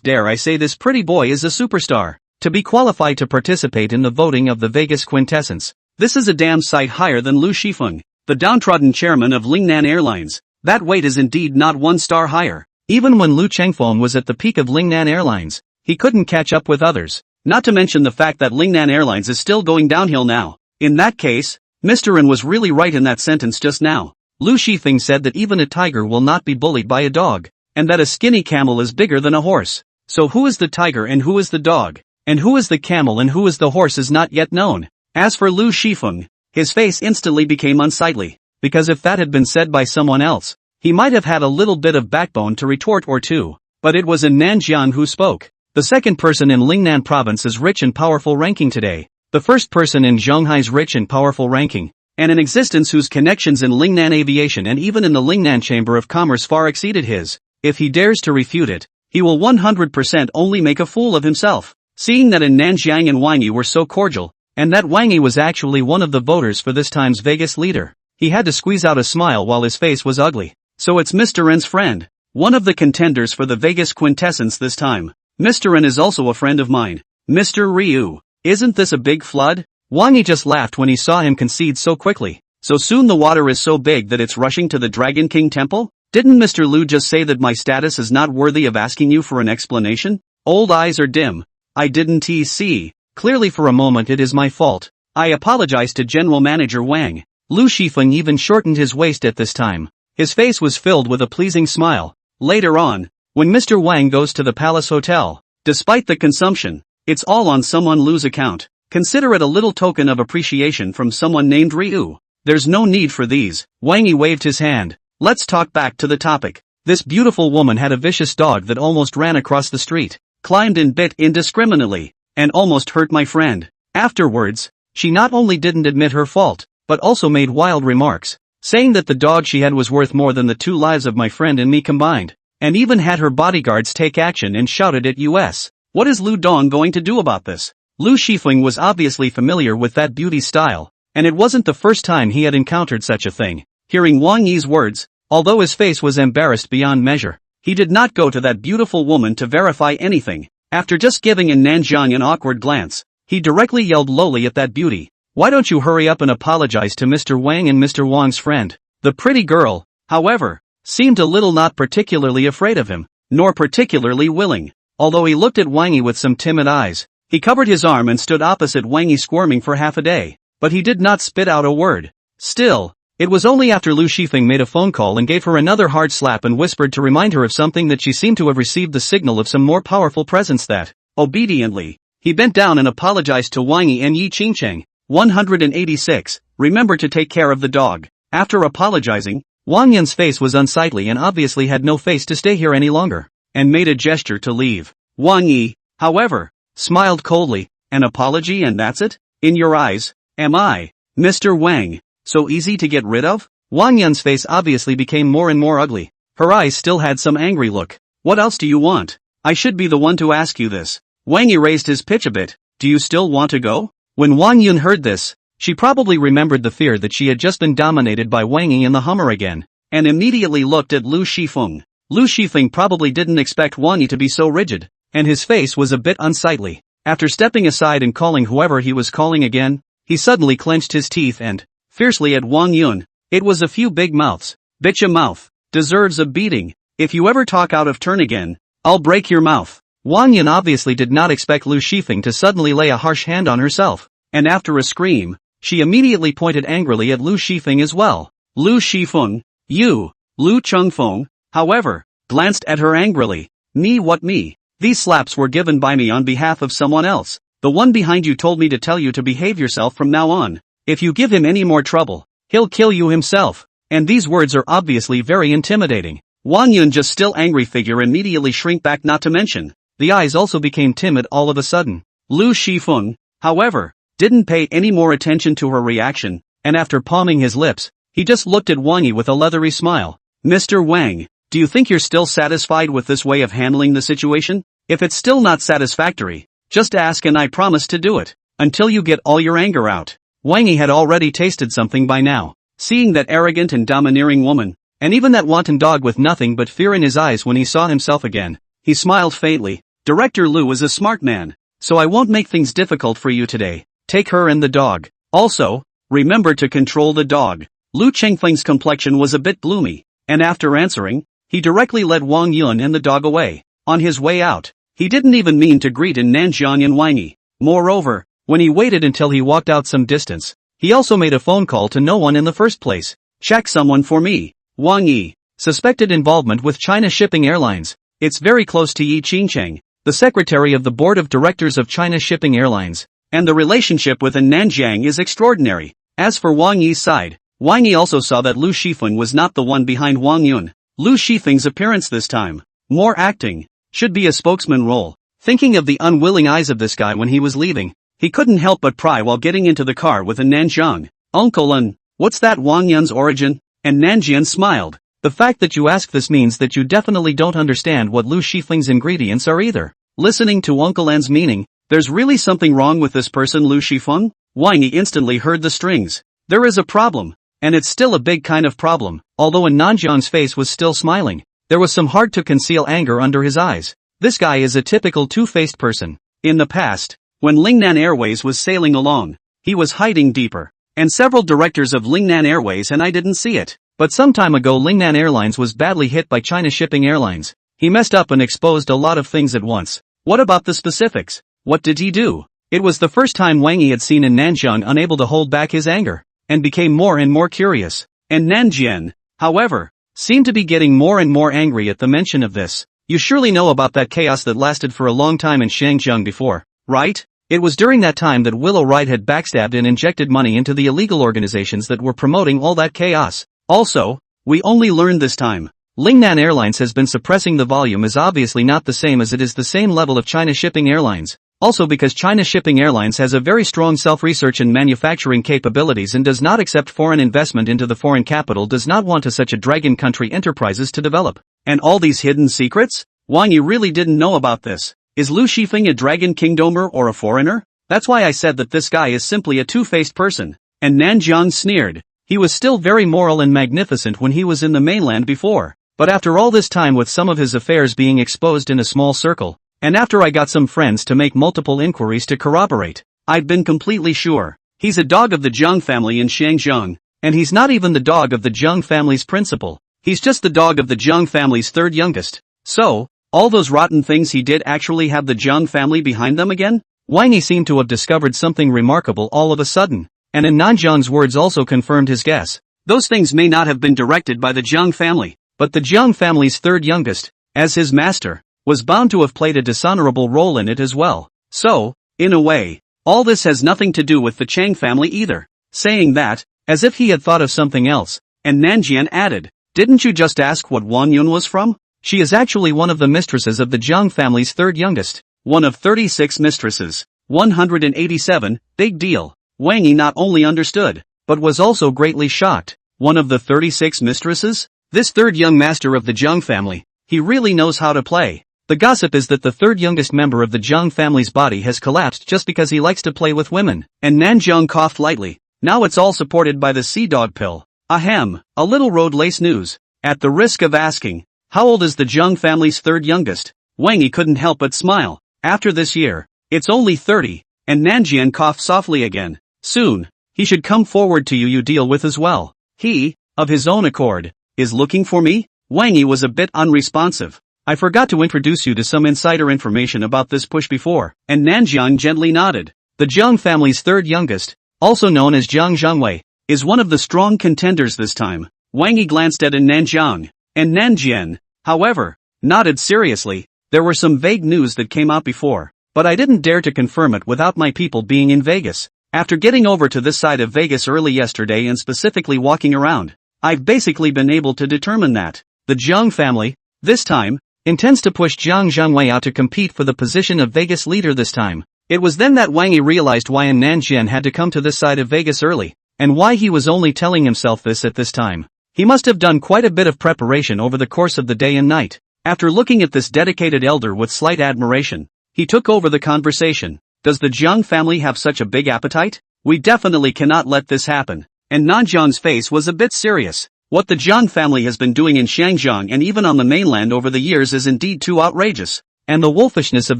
Dare I say this pretty boy is a superstar. To be qualified to participate in the voting of the Vegas quintessence, this is a damn sight higher than Lu Shifeng, the downtrodden chairman of Lingnan Airlines. That weight is indeed not 1 star higher. Even when Lu Chengfeng was at the peak of Lingnan Airlines, he couldn't catch up with others. Not to mention the fact that Lingnan Airlines is still going downhill now. In that case, Mr. N was really right in that sentence just now. Lu Shifeng said that even a tiger will not be bullied by a dog, and that a skinny camel is bigger than a horse. So who is the tiger and who is the dog? And who is the camel and who is the horse is not yet known. As for Lu Shifeng, his face instantly became unsightly, because if that had been said by someone else, he might have had a little bit of backbone to retort or two, but it was in Nanjiang who spoke. The second person in Lingnan province's rich and powerful ranking today. The first person in Zhonghai's rich and powerful ranking, and in existence whose connections in Lingnan aviation and even in the Lingnan Chamber of Commerce far exceeded his. If he dares to refute it, he will 100% only make a fool of himself. Seeing that in Nanjiang and Wang Yi were so cordial, and that Wang Yi was actually one of the voters for this time's Vegas leader, he had to squeeze out a smile while his face was ugly. So it's Mr. N's friend, one of the contenders for the Vegas quintessence this time. Mr. N is also a friend of mine. Mr. Ryu, isn't this a big flood? Wang Yi just laughed when he saw him concede so quickly. So soon the water is so big that it's rushing to the Dragon King temple? Didn't Mr. Liu just say that my status is not worthy of asking you for an explanation? Old eyes are dim. I didn't see. Clearly for a moment it is my fault. I apologize to General Manager Wang. Lu Shifeng even shortened his waist at this time. His face was filled with a pleasing smile. Later on, when Mr. Wang goes to the Palace Hotel, despite the consumption, it's all on someone Lu's account. Consider it a little token of appreciation from someone named Ryu. There's no need for these. Wang Yi waved his hand. Let's talk back to the topic. This beautiful woman had a vicious dog that almost ran across the street, climbed and bit indiscriminately, and almost hurt my friend. Afterwards, she not only didn't admit her fault, but also made wild remarks, saying that the dog she had was worth more than the 2 lives of my friend and me combined, and even had her bodyguards take action and shouted at us. What is Lu Dong going to do about this? Lu Shifeng was obviously familiar with that beauty style, and it wasn't the first time he had encountered such a thing. Hearing Wang Yi's words, although his face was embarrassed beyond measure, he did not go to that beautiful woman to verify anything. After just giving in Nanjiang an awkward glance, he directly yelled lowly at that beauty. Why don't you hurry up and apologize to Mr. Wang and Mr. Wang's friend? The pretty girl, however, seemed a little not particularly afraid of him, nor particularly willing. Although he looked at Wang Yi with some timid eyes, he covered his arm and stood opposite Wang Yi squirming for half a day, but he did not spit out a word. Still, it was only after Lu Shifeng made a phone call and gave her another hard slap and whispered to remind her of something that she seemed to have received the signal of some more powerful presence that, obediently, he bent down and apologized to Wang Yi and Yi Qingcheng. 186. Remember to take care of the dog. After apologizing, Wang Yin's face was unsightly and obviously had no face to stay here any longer, and made a gesture to leave. Wang Yi, however, smiled coldly. An apology and that's it? In your eyes, am I, Mr. Wang, so easy to get rid of? Wang Yin's face obviously became more and more ugly. Her eyes still had some angry look. What else do you want? I should be the one to ask you this. Wang Yi raised his pitch a bit. Do you still want to go? When Wang Yun heard this, she probably remembered the fear that she had just been dominated by Wang Yi in the Hummer again, and immediately looked at Lu Shifeng. Lu Shifeng probably didn't expect Wang Yi to be so rigid, and his face was a bit unsightly. After stepping aside and calling whoever he was calling again, he suddenly clenched his teeth and, fiercely at Wang Yun, it was a few big mouths. Bitch, a mouth deserves a beating. If you ever talk out of turn again, I'll break your mouth. Wang Yun obviously did not expect Lu Shifeng to suddenly lay a harsh hand on herself, and after a scream, she immediately pointed angrily at Lu Shifeng as well. Lu Shifeng, you, Lu Chengfeng, however, glanced at her angrily. Me what me? These slaps were given by me on behalf of someone else. The one behind you told me to tell you to behave yourself from now on. If you give him any more trouble, he'll kill you himself. And these words are obviously very intimidating. Wang Yun, just still angry figure, immediately shrink back, not to mention, the eyes also became timid all of a sudden. Lu Shifeng, however, didn't pay any more attention to her reaction, and after palming his lips, he just looked at Wang Yi with a leathery smile. Mr. Wang, do you think you're still satisfied with this way of handling the situation? If it's still not satisfactory, just ask and I promise to do it, until you get all your anger out. Wang Yi had already tasted something by now. Seeing that arrogant and domineering woman, and even that wanton dog with nothing but fear in his eyes when he saw himself again, he smiled faintly. Director Lu is a smart man, so I won't make things difficult for you today. Take her and the dog. Also, remember to control the dog. Lu Chengfeng's complexion was a bit gloomy, and after answering, he directly led Wang Yun and the dog away. On his way out, he didn't even mean to greet in Nanjiang and Wang Yi. Moreover, when he waited until he walked out some distance, he also made a phone call to no one in the first place. Check someone for me. Wang Yi, suspected involvement with China Shipping Airlines. It's very close to Yi Qingcheng, the secretary of the board of directors of China Shipping Airlines, and the relationship with Nanjiang is extraordinary. As for Wang Yi's side, Wang Yi also saw that Lu Shifeng was not the one behind Wang Yun. Lu Shifeng's appearance this time, more acting, should be a spokesman role. Thinking of the unwilling eyes of this guy when he was leaving, he couldn't help but pry while getting into the car with a Nanjiang. Uncle An, what's that Wang Yun's origin? And Nanjian smiled. The fact that you ask this means that you definitely don't understand what Lu Shifeng's ingredients are either. Listening to Uncle An's meaning, there's really something wrong with this person Lu Shifeng? Wang Yi instantly heard the strings. There is a problem. And it's still a big kind of problem. Although Nanjiang's face was still smiling, there was some hard to conceal anger under his eyes. This guy is a typical two-faced person. In the past, when Lingnan Airways was sailing along, he was hiding deeper. And several directors of Lingnan Airways and I didn't see it. But some time ago Lingnan Airlines was badly hit by China Shipping Airlines. He messed up and exposed a lot of things at once. What about the specifics? What did he do? It was the first time Wang Yi had seen in Nanjiang unable to hold back his anger, and became more and more curious. And Nanjian, however, seemed to be getting more and more angry at the mention of this. You surely know about that chaos that lasted for a long time in Shangjiang before, right? It was during that time that Willow Wright had backstabbed and injected money into the illegal organizations that were promoting all that chaos. Also, we only learned this time. Lingnan Airlines has been suppressing the volume is obviously not the same as it is the same level of China Shipping Airlines. Also because China Shipping Airlines has a very strong self-research and manufacturing capabilities and does not accept foreign investment into the foreign capital does not want to such a dragon country enterprises to develop. And all these hidden secrets? Wang Yi really didn't know about this. Is Lu Shifeng a dragon kingdomer or a foreigner? That's why I said that this guy is simply a two-faced person. And Nanjiang sneered. He was still very moral and magnificent when he was in the mainland before. But after all this time with some of his affairs being exposed in a small circle, and after I got some friends to make multiple inquiries to corroborate, I've been completely sure. He's a dog of the Zhang family in Shangjiang, and he's not even the dog of the Zhang family's principal. He's just the dog of the Zhang family's third youngest. So, all those rotten things he did actually have the Zhang family behind them again? Wang Yi seemed to have discovered something remarkable all of a sudden, and in Nanjiang's words also confirmed his guess. Those things may not have been directed by the Zhang family, but the Zhang family's third youngest, as his master, was bound to have played a dishonorable role in it as well. So, in a way, all this has nothing to do with the Chang family either. Saying that, as if he had thought of something else, and Nanjian added, didn't you just ask what Wan Yun was from? She is actually one of the mistresses of the Zhang family's third youngest. One of 36 mistresses. 187, big deal. Wang Yi not only understood, but was also greatly shocked. One of the 36 mistresses? This third young master of the Zhang family, he really knows how to play. The gossip is that the third youngest member of the Zhang family's body has collapsed just because he likes to play with women. And Nanjiang coughed lightly. Now it's all supported by the sea dog pill. Ahem, a little road lace news. At the risk of asking, how old is the Zhang family's third youngest? Wang Yi couldn't help but smile. After this year, it's only 30, and Nanjian coughed softly again. Soon, he should come forward to you deal with as well. He, of his own accord, is looking for me? Wang Yi was a bit unresponsive. I forgot to introduce you to some insider information about this push before, and Nanjiang gently nodded. The Zhang family's third youngest, also known as Zhang Zhangwei, is one of the strong contenders this time. Wang Yi glanced at Nanjiang, and Nanjian, however, nodded seriously. There were some vague news that came out before, but I didn't dare to confirm it without my people being in Vegas. After getting over to this side of Vegas early yesterday and specifically walking around, I've basically been able to determine that the Zhang family, this time, intends to push Zhang Zhangwei out to compete for the position of Vegas leader this time. It was then that Wang Yi realized why Nanjian had to come to this side of Vegas early, and why he was only telling himself this at this time. He must have done quite a bit of preparation over the course of the day and night. After looking at this dedicated elder with slight admiration, he took over the conversation. Does the Zhang family have such a big appetite? We definitely cannot let this happen. And Nanjiang's face was a bit serious. What the Zhang family has been doing in Shangjiang and even on the mainland over the years is indeed too outrageous. And the wolfishness of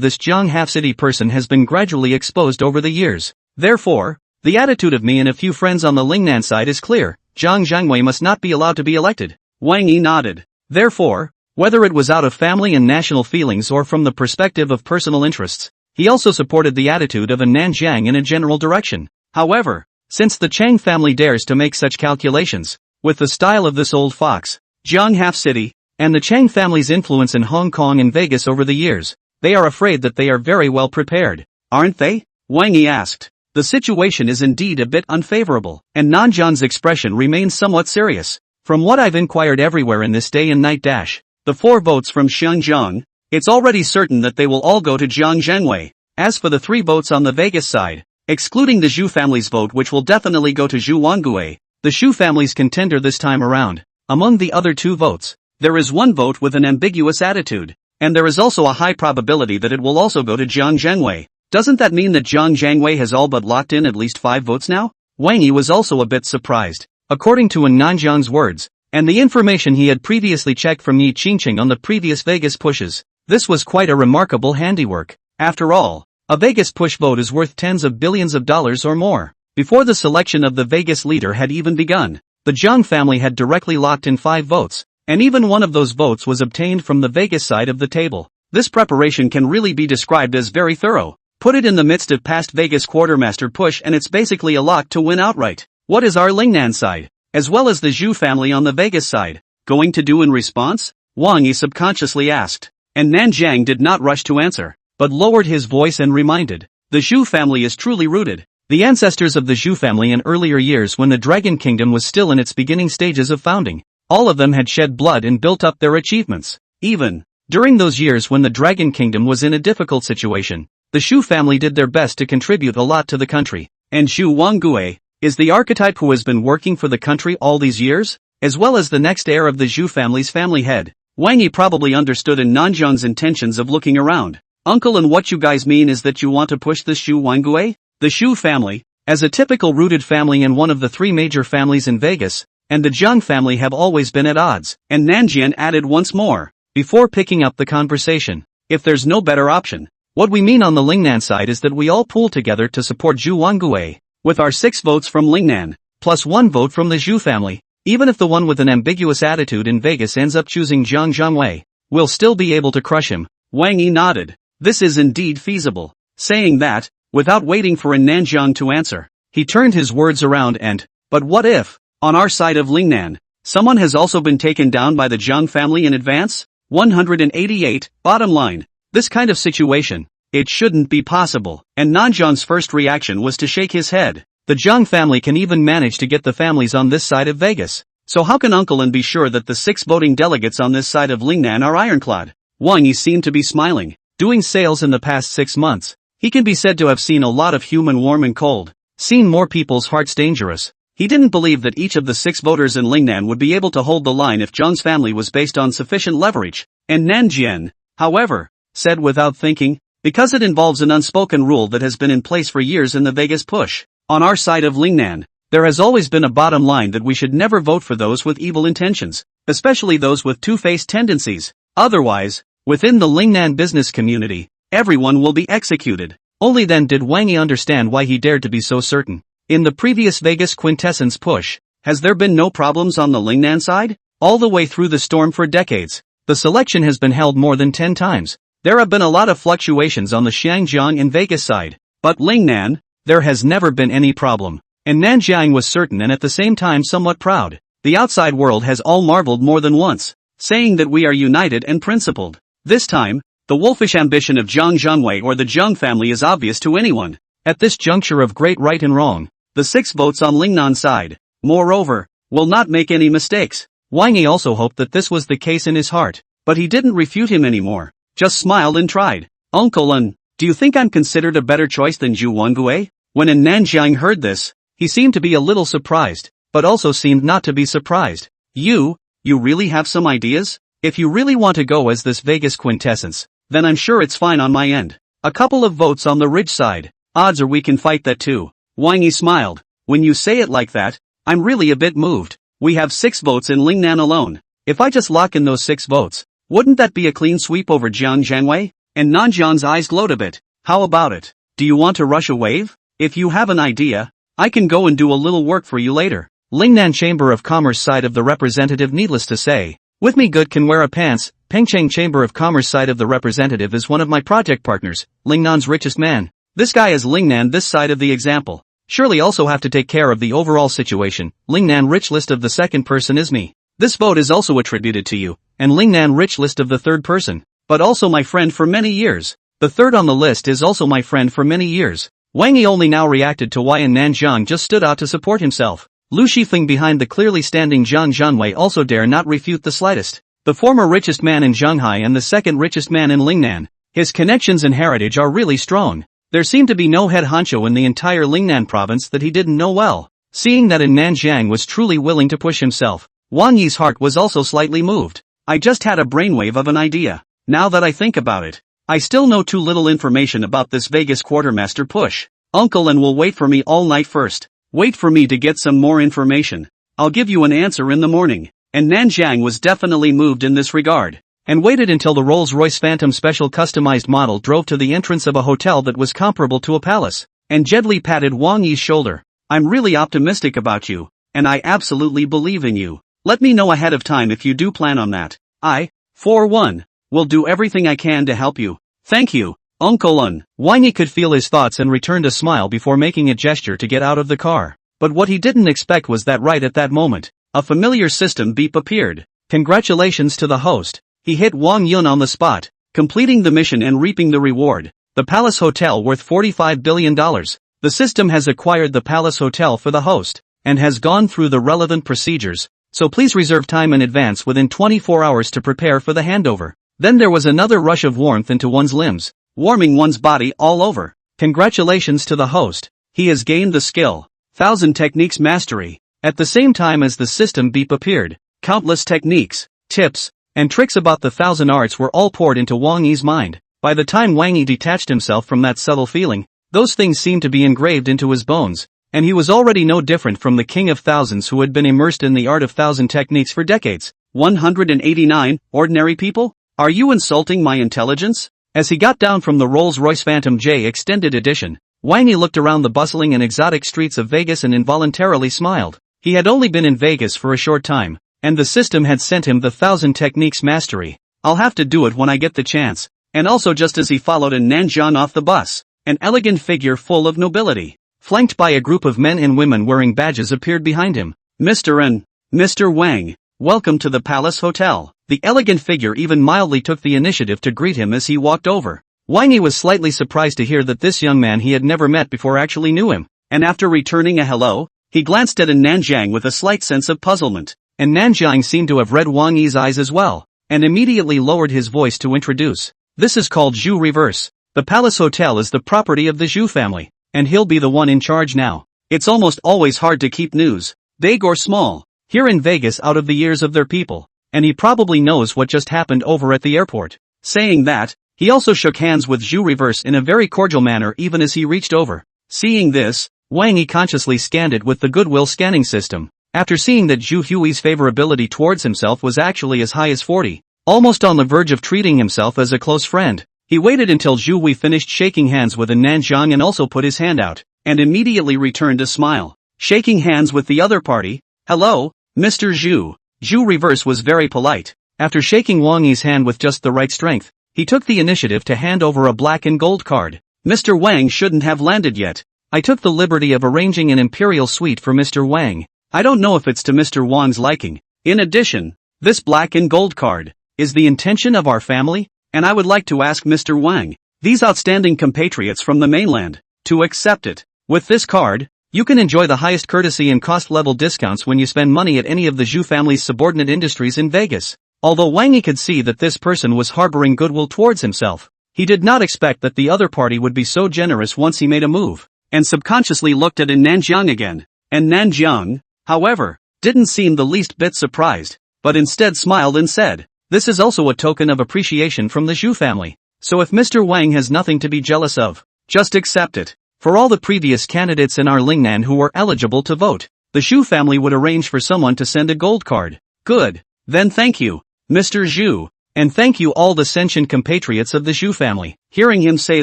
this Zhang half-city person has been gradually exposed over the years. Therefore, the attitude of me and a few friends on the Lingnan side is clear. Zhang Zhangwei must not be allowed to be elected. Wang Yi nodded. Therefore, whether it was out of family and national feelings or from the perspective of personal interests, he also supported the attitude of Nanjiang in a general direction. However, since the Chang family dares to make such calculations, with the style of this old fox, Zhang half-city, and the Chang family's influence in Hong Kong and Vegas over the years, they are afraid that they are very well prepared. Aren't they? Wang Yi asked. The situation is indeed a bit unfavorable, and Nanjiang's expression remains somewhat serious. From what I've inquired everywhere in this day and night dash, the 4 votes from Shangjiang, It's already certain that they will all go to Jiang Zhengwei. As for the 3 votes on the Vegas side, excluding the Zhu family's vote which will definitely go to Zhu Wangui, the Shu family's contender this time around, among the other 2 votes, there is 1 vote with an ambiguous attitude, and there is also a high probability that it will also go to Jiang Zhengwei. Doesn't that mean that Jiang Zhengwei has all but locked in at least 5 votes now? Wang Yi was also a bit surprised. According to Nanjiang's words, and the information he had previously checked from Yi Qingqing on the previous Vegas pushes, this was quite a remarkable handiwork. After all, a Vegas push vote is worth tens of billions of dollars or more. Before the selection of the Vegas leader had even begun, the Jiang family had directly locked in 5 votes, and even one of those votes was obtained from the Vegas side of the table. This preparation can really be described as very thorough. Put it in the midst of past Vegas quartermaster push and it's basically a lock to win outright. What is our Lingnan side, as well as the Zhu family on the Vegas side, going to do in response? Wang Yi subconsciously asked, and Nanjiang did not rush to answer, but lowered his voice and reminded, the Zhu family is truly rooted. The ancestors of the Zhu family in earlier years when the Dragon Kingdom was still in its beginning stages of founding, all of them had shed blood and built up their achievements. Even during those years when the Dragon Kingdom was in a difficult situation, the Shu family did their best to contribute a lot to the country, and Zhu Wangui is the archetype who has been working for the country all these years, as well as the next heir of the Zhu family's family head. Wang Yi probably understood Nanjiang's intentions of looking around. Uncle, and what you guys mean is that you want to push this Zhu Wangui? The Shu family, as a typical rooted family and one of the 3 major families in Vegas, and the Jiang family have always been at odds, and Nanjiang added once more, before picking up the conversation. If there's no better option, what we mean on the Lingnan side is that we all pool together to support Zhu Wangui, with our 6 votes from Lingnan, plus 1 vote from the Zhu family. Even if the one with an ambiguous attitude in Vegas ends up choosing Jiang Zhengwei, we'll still be able to crush him. Wang Yi nodded. This is indeed feasible. Saying that, without waiting for Nanjiang to answer, he turned his words around and, but what if, on our side of Lingnan, someone has also been taken down by the Jiang family in advance? 188, bottom line, this kind of situation, it shouldn't be possible, and Nanjiang's first reaction was to shake his head. The Jiang family can even manage to get the families on this side of Vegas, so how can Uncle and be sure that the 6 voting delegates on this side of Lingnan are ironclad? Wang Yi seemed to be smiling. Doing sales in the past 6 months, he can be said to have seen a lot of human warm and cold, seen more people's hearts dangerous. He didn't believe that each of the 6 voters in Lingnan would be able to hold the line if Zhang's family was based on sufficient leverage, and Nanjian, however, said without thinking, because it involves an unspoken rule that has been in place for years in the Vegas push. On our side of Lingnan, there has always been a bottom line that we should never vote for those with evil intentions, especially those with two-faced tendencies. Otherwise, within the Lingnan business community, everyone will be executed. Only then did Wang Yi understand why he dared to be so certain. In the previous Vegas quintessence push, has there been no problems on the Lingnan side? All the way through the storm for decades, the selection has been held more than 10 times. There have been a lot of fluctuations on the Xiangjiang and Vegas side, but Lingnan, there has never been any problem. And Nanjiang was certain and at the same time somewhat proud. The outside world has all marveled more than once, saying that we are united and principled. This time, the wolfish ambition of Jiang Zhengwei or the Jiang family is obvious to anyone. At this juncture of great right and wrong, the 6 votes on Lingnan's side, moreover, will not make any mistakes. Wang Yi also hoped that this was the case in his heart, but he didn't refute him anymore, just smiled and tried. Uncle Un, do you think I'm considered a better choice than Zhu Wangui? When Nanjiang heard this, he seemed to be a little surprised, but also seemed not to be surprised. You really have some ideas? If you really want to go as this Vegas quintessence, then I'm sure it's fine on my end. A couple of votes on the Ridge side, odds are we can fight that too. Wang Yi smiled. When you say it like that, I'm really a bit moved. We have 6 votes in Lingnan alone. If I just lock in those 6 votes, wouldn't that be a clean sweep over Jiang Zhengwei? And Nanjiang's eyes glowed a bit. How about it? Do you want to rush a wave? If you have an idea, I can go and do a little work for you later. Lingnan Chamber of Commerce side of the representative, needless to say, with me good can wear a pants. Pengcheng Chamber of Commerce side of the representative is one of my project partners, Lingnan's richest man. This guy is Lingnan this side of the example. Surely also have to take care of the overall situation. Lingnan rich list of the second person is me. This vote is also attributed to you, and Lingnan rich list of the third person, but also my friend for many years. The third on the list is also my friend for many years. Wang Yi only now reacted to why Nanjiang just stood out to support himself. Lu Shifeng behind the clearly standing Jiang Zhengwei also dare not refute the slightest. the former richest man in Shanghai and the second richest man in Lingnan. His connections and heritage are really strong. There seemed to be no head honcho in the entire Lingnan province that he didn't know well. Seeing that in Nanjiang was truly willing to push himself, Wang Yi's heart was also slightly moved. I just had a brainwave of an idea. Now that I think about it, I still know too little information about this Vegas quartermaster push. Uncle N will wait for me all night first. Wait for me to get some more information. I'll give you an answer in the morning. And Nanjiang was definitely moved in this regard, and waited until the Rolls-Royce Phantom Special customized model drove to the entrance of a hotel that was comparable to a palace, and gently patted Wang Yi's shoulder. I'm really optimistic about you, and I absolutely believe in you. Let me know ahead of time if you do plan on that. I, for one, will do everything I can to help you. Thank you, Uncle Un. Wang Yi could feel his thoughts and returned a smile before making a gesture to get out of the car. But what he didn't expect was that right at that moment, a familiar system beep appeared. Congratulations to the host. He hit Wang Yun on the spot, completing the mission and reaping the reward. The Palace Hotel worth $45 billion. The system has acquired the Palace Hotel for the host, and has gone through the relevant procedures, so please reserve time in advance within 24 hours to prepare for the handover. Then there was another rush of warmth into one's limbs, warming one's body all over. Congratulations to the host. He has gained the skill 1000 Techniques Mastery. At the same time as the system beep appeared, countless techniques, tips, and tricks about the 1000 arts were all poured into Wang Yi's mind. By the time Wang Yi detached himself from that subtle feeling, those things seemed to be engraved into his bones, and he was already no different from the king of thousands who had been immersed in the art of 1000 techniques for decades. 189, ordinary people? Are you insulting my intelligence? As he got down from the Rolls-Royce Phantom J Extended Edition, Wang Yi looked around the bustling and exotic streets of Vegas and involuntarily smiled. He had only been in Vegas for a short time, and the system had sent him the 1000 Techniques Mastery. I'll have to do it when I get the chance. And also just as he followed in Nanjiang off the bus, an elegant figure full of nobility, flanked by a group of men and women wearing badges appeared behind him. Mr. N. Mr. Wang, welcome to the Palace Hotel. The elegant figure even mildly took the initiative to greet him as he walked over. Wang Yi was slightly surprised to hear that this young man he had never met before actually knew him, and after returning a hello, he glanced at Nanjiang with a slight sense of puzzlement, and Nanjiang seemed to have read Wang Yi's eyes as well, and immediately lowered his voice to introduce. This is called Zhu Reverse. The Palace Hotel is the property of the Zhu family, and he'll be the one in charge now. It's almost always hard to keep news, big or small, here in Vegas out of the ears of their people, and he probably knows what just happened over at the airport. Saying that, he also shook hands with Zhu Reverse in a very cordial manner even as he reached over. Seeing this, Wang Yi consciously scanned it with the goodwill scanning system. After seeing that Zhu Hui's favorability towards himself was actually as high as 40, almost on the verge of treating himself as a close friend, he waited until Zhu Hui finished shaking hands with Nanjiang and also put his hand out, and immediately returned a smile. Shaking hands with the other party. Hello, Mr. Zhu. Zhu Reverse was very polite. After shaking Wang Yi's hand with just the right strength, he took the initiative to hand over a black and gold card. Mr. Wang shouldn't have landed yet. I took the liberty of arranging an imperial suite for Mr. Wang. I don't know if it's to Mr. Wang's liking. In addition, this black and gold card is the intention of our family, and I would like to ask Mr. Wang, these outstanding compatriots from the mainland, to accept it. With this card, you can enjoy the highest courtesy and cost level discounts when you spend money at any of the Zhu family's subordinate industries in Vegas. Although Wang Yi could see that this person was harboring goodwill towards himself, he did not expect that the other party would be so generous once he made a move, and subconsciously looked at Nanjiang again. And Nanjiang, however, didn't seem the least bit surprised, but instead smiled and said, this is also a token of appreciation from the Zhu family. So if Mr. Wang has nothing to be jealous of, just accept it. For all the previous candidates in our Lingnan who were eligible to vote, the Zhu family would arrange for someone to send a gold card. Good. Then thank you, Mr. Zhu, and thank you all the sentient compatriots of the Zhu family. Hearing him say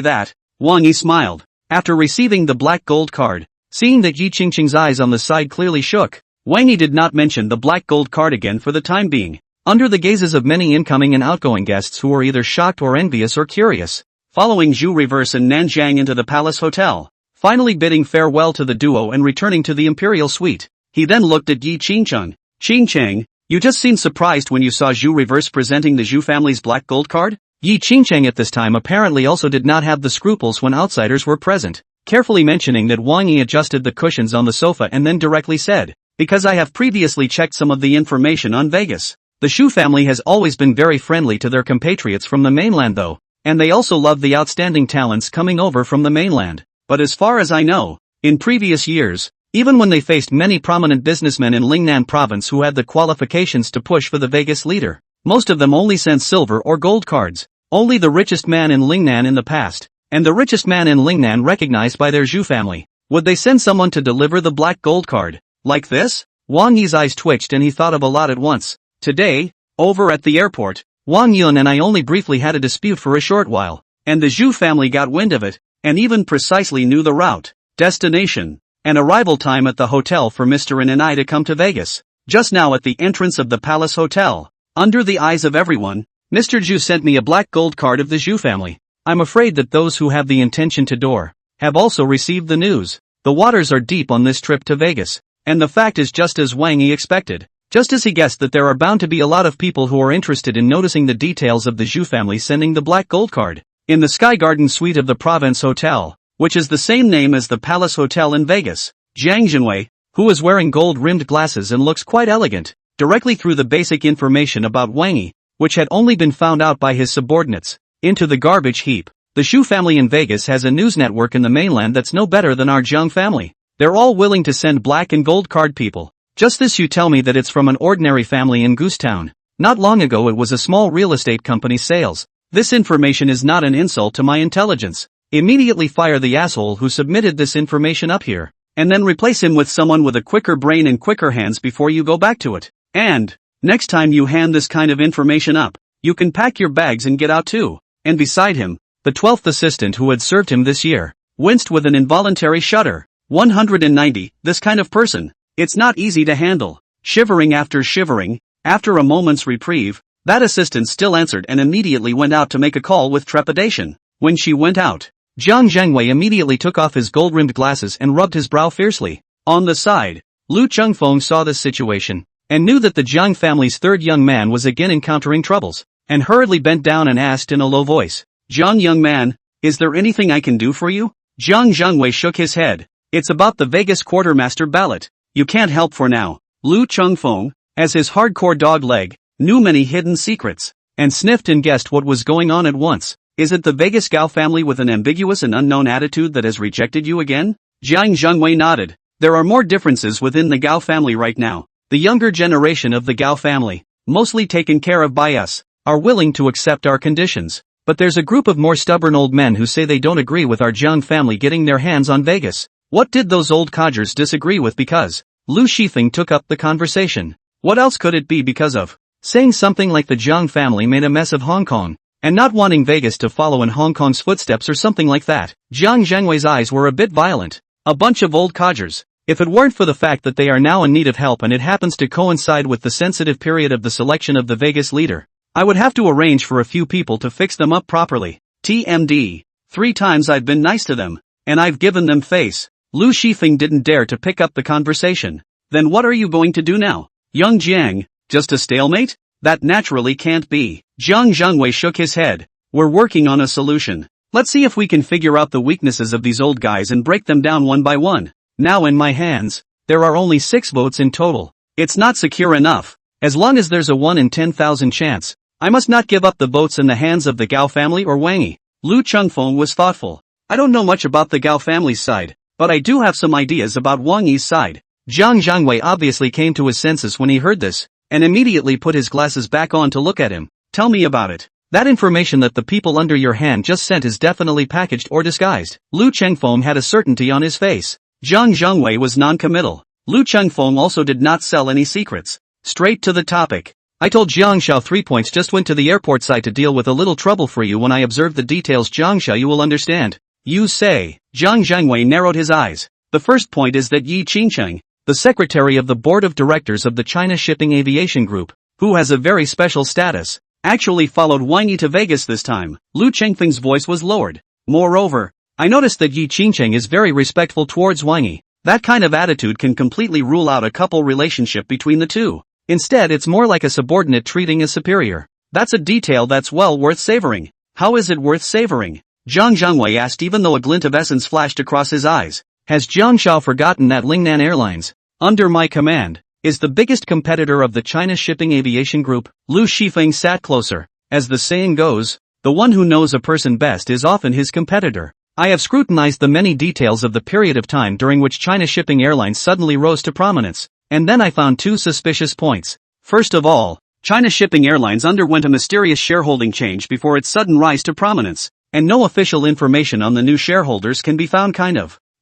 that, Wang Yi smiled. After receiving the black gold card, seeing that Yi Qingqing's eyes on the side clearly shook, Wang Yi did not mention the black gold card again for the time being, under the gazes of many incoming and outgoing guests who were either shocked or envious or curious. Following Zhu Reverse and Nanjiang into the Palace Hotel, finally bidding farewell to the duo and returning to the imperial suite, he then looked at Yi Qingqing. Qingqing, you just seemed surprised when you saw Zhu Reverse presenting the Zhu family's black gold card? Yi Qingqing at this time apparently also did not have the scruples when outsiders were present, carefully mentioning that Wang Yi adjusted the cushions on the sofa and then directly said, because I have previously checked some of the information on Vegas. The Shu family has always been very friendly to their compatriots from the mainland though, and they also love the outstanding talents coming over from the mainland. But as far as I know, in previous years, even when they faced many prominent businessmen in Lingnan province who had the qualifications to push for the Vegas leader, most of them only sent silver or gold cards. Only the richest man in Lingnan in the past, and the richest man in Lingnan recognized by their Zhu family, would they send someone to deliver the black gold card, like this? Wang Yi's eyes twitched and he thought of a lot at once. Today, over at the airport, Wang Yun and I only briefly had a dispute for a short while, and the Zhu family got wind of it, and even precisely knew the route, destination, and arrival time at the hotel for Mr. In and I to come to Vegas. Just now at the entrance of the Palace Hotel, under the eyes of everyone, Mr. Zhu sent me a black gold card of the Zhu family. I'm afraid that those who have the intention to door have also received the news. The waters are deep on this trip to Vegas, and the fact is just as Wang Yi expected. Just as he guessed that there are bound to be a lot of people who are interested in noticing the details of the Zhu family sending the black gold card. In the Sky Garden suite of the Province Hotel, which is the same name as the Palace Hotel in Vegas, Jiang Zhenwei, who is wearing gold-rimmed glasses and looks quite elegant, directly threw the basic information about Wang Yi, which had only been found out by his subordinates, into the garbage heap. The Shu family in Vegas has a news network in the mainland that's no better than our Jiang family. They're all willing to send black and gold card people. Just this you tell me that it's from an ordinary family in Goose Town. Not long ago it was a small real estate company's sales. This information is not an insult to my intelligence. Immediately fire the asshole who submitted this information up here, and then replace him with someone with a quicker brain and quicker hands before you go back to it. And next time you hand this kind of information up, you can pack your bags and get out too. And beside him, the 12th assistant who had served him this year, winced with an involuntary shudder. 190, this kind of person. It's not easy to handle. Shivering, after a moment's reprieve, that assistant still answered and immediately went out to make a call with trepidation. When she went out, Jiang Zhengwei immediately took off his gold-rimmed glasses and rubbed his brow fiercely. On the side, Lu Chengfeng saw this situation, and knew that the Jiang family's third young man was again encountering troubles, and hurriedly bent down and asked in a low voice, "Jiang young man, is there anything I can do for you?" Jiang Zhengwei shook his head. "It's about the Vegas quartermaster ballot. You can't help for now." Lu Chengfeng, as his hardcore dog leg, knew many hidden secrets, and sniffed and guessed what was going on at once. "Is it the Vegas Gao family with an ambiguous and unknown attitude that has rejected you again?" Jiang Zhengwei nodded. "There are more differences within the Gao family right now. The younger generation of the Gao family, mostly taken care of by us, are willing to accept our conditions. But there's a group of more stubborn old men who say they don't agree with our Jiang family getting their hands on Vegas." What did those old codgers disagree with because? Lu Shifeng took up the conversation. What else could it be because of? Saying something like the Jiang family made a mess of Hong Kong, and not wanting Vegas to follow in Hong Kong's footsteps or something like that. Jiang Zhengwei's eyes were a bit violent. A bunch of old codgers. If it weren't for the fact that they are now in need of help and it happens to coincide with the sensitive period of the selection of the Vegas leader, I would have to arrange for a few people to fix them up properly. TMD. 3 times I've been nice to them, and I've given them face. Lu Shifeng didn't dare to pick up the conversation. Then what are you going to do now? Young Jiang, just a stalemate? That naturally can't be. Jiang Zhengwei shook his head. We're working on a solution. Let's see if we can figure out the weaknesses of these old guys and break them down one by one. Now in my hands, there are only 6 votes in total. It's not secure enough. As long as there's a 1 in 10,000 chance, I must not give up the votes in the hands of the Gao family or Wang Yi. Lu Chengfeng was thoughtful. I don't know much about the Gao family's side, but I do have some ideas about Wang Yi's side. Jiang Zhengwei obviously came to his senses when he heard this, and immediately put his glasses back on to look at him. Tell me about it. That information that the people under your hand just sent is definitely packaged or disguised. Lu Chengfeng had a certainty on his face. Jiang Zhengwei was non-committal. Lu Chengfeng also did not sell any secrets. Straight to the topic. I told Jiang Xiao 3 points just went to the airport site to deal with a little trouble for you. When I observed the details, Jiang Xiao, you will understand. You say. Jiang Zhengwei narrowed his eyes. The first point is that Yi Qingcheng, the secretary of the board of directors of the China Shipping Aviation Group, who has a very special status, actually followed Wang Yi to Vegas this time. Lu Chengfeng's voice was lowered. Moreover, I noticed that Yi Qingcheng is very respectful towards Wang Yi. That kind of attitude can completely rule out a couple relationship between the two. Instead, it's more like a subordinate treating a superior. That's a detail that's well worth savoring. How is it worth savoring? Jiang Zhengwei asked, even though a glint of essence flashed across his eyes. Has Jiang Xiao forgotten that Lingnan Airlines, under my command, is the biggest competitor of the China Shipping Aviation Group. Lu Shifeng sat closer. As the saying goes, the one who knows a person best is often his competitor. I have scrutinized the many details of the period of time during which China Shipping Airlines suddenly rose to prominence, and then I found two suspicious points. First of all, China Shipping Airlines underwent a mysterious shareholding change before its sudden rise to prominence, and no official information on the new shareholders can be found.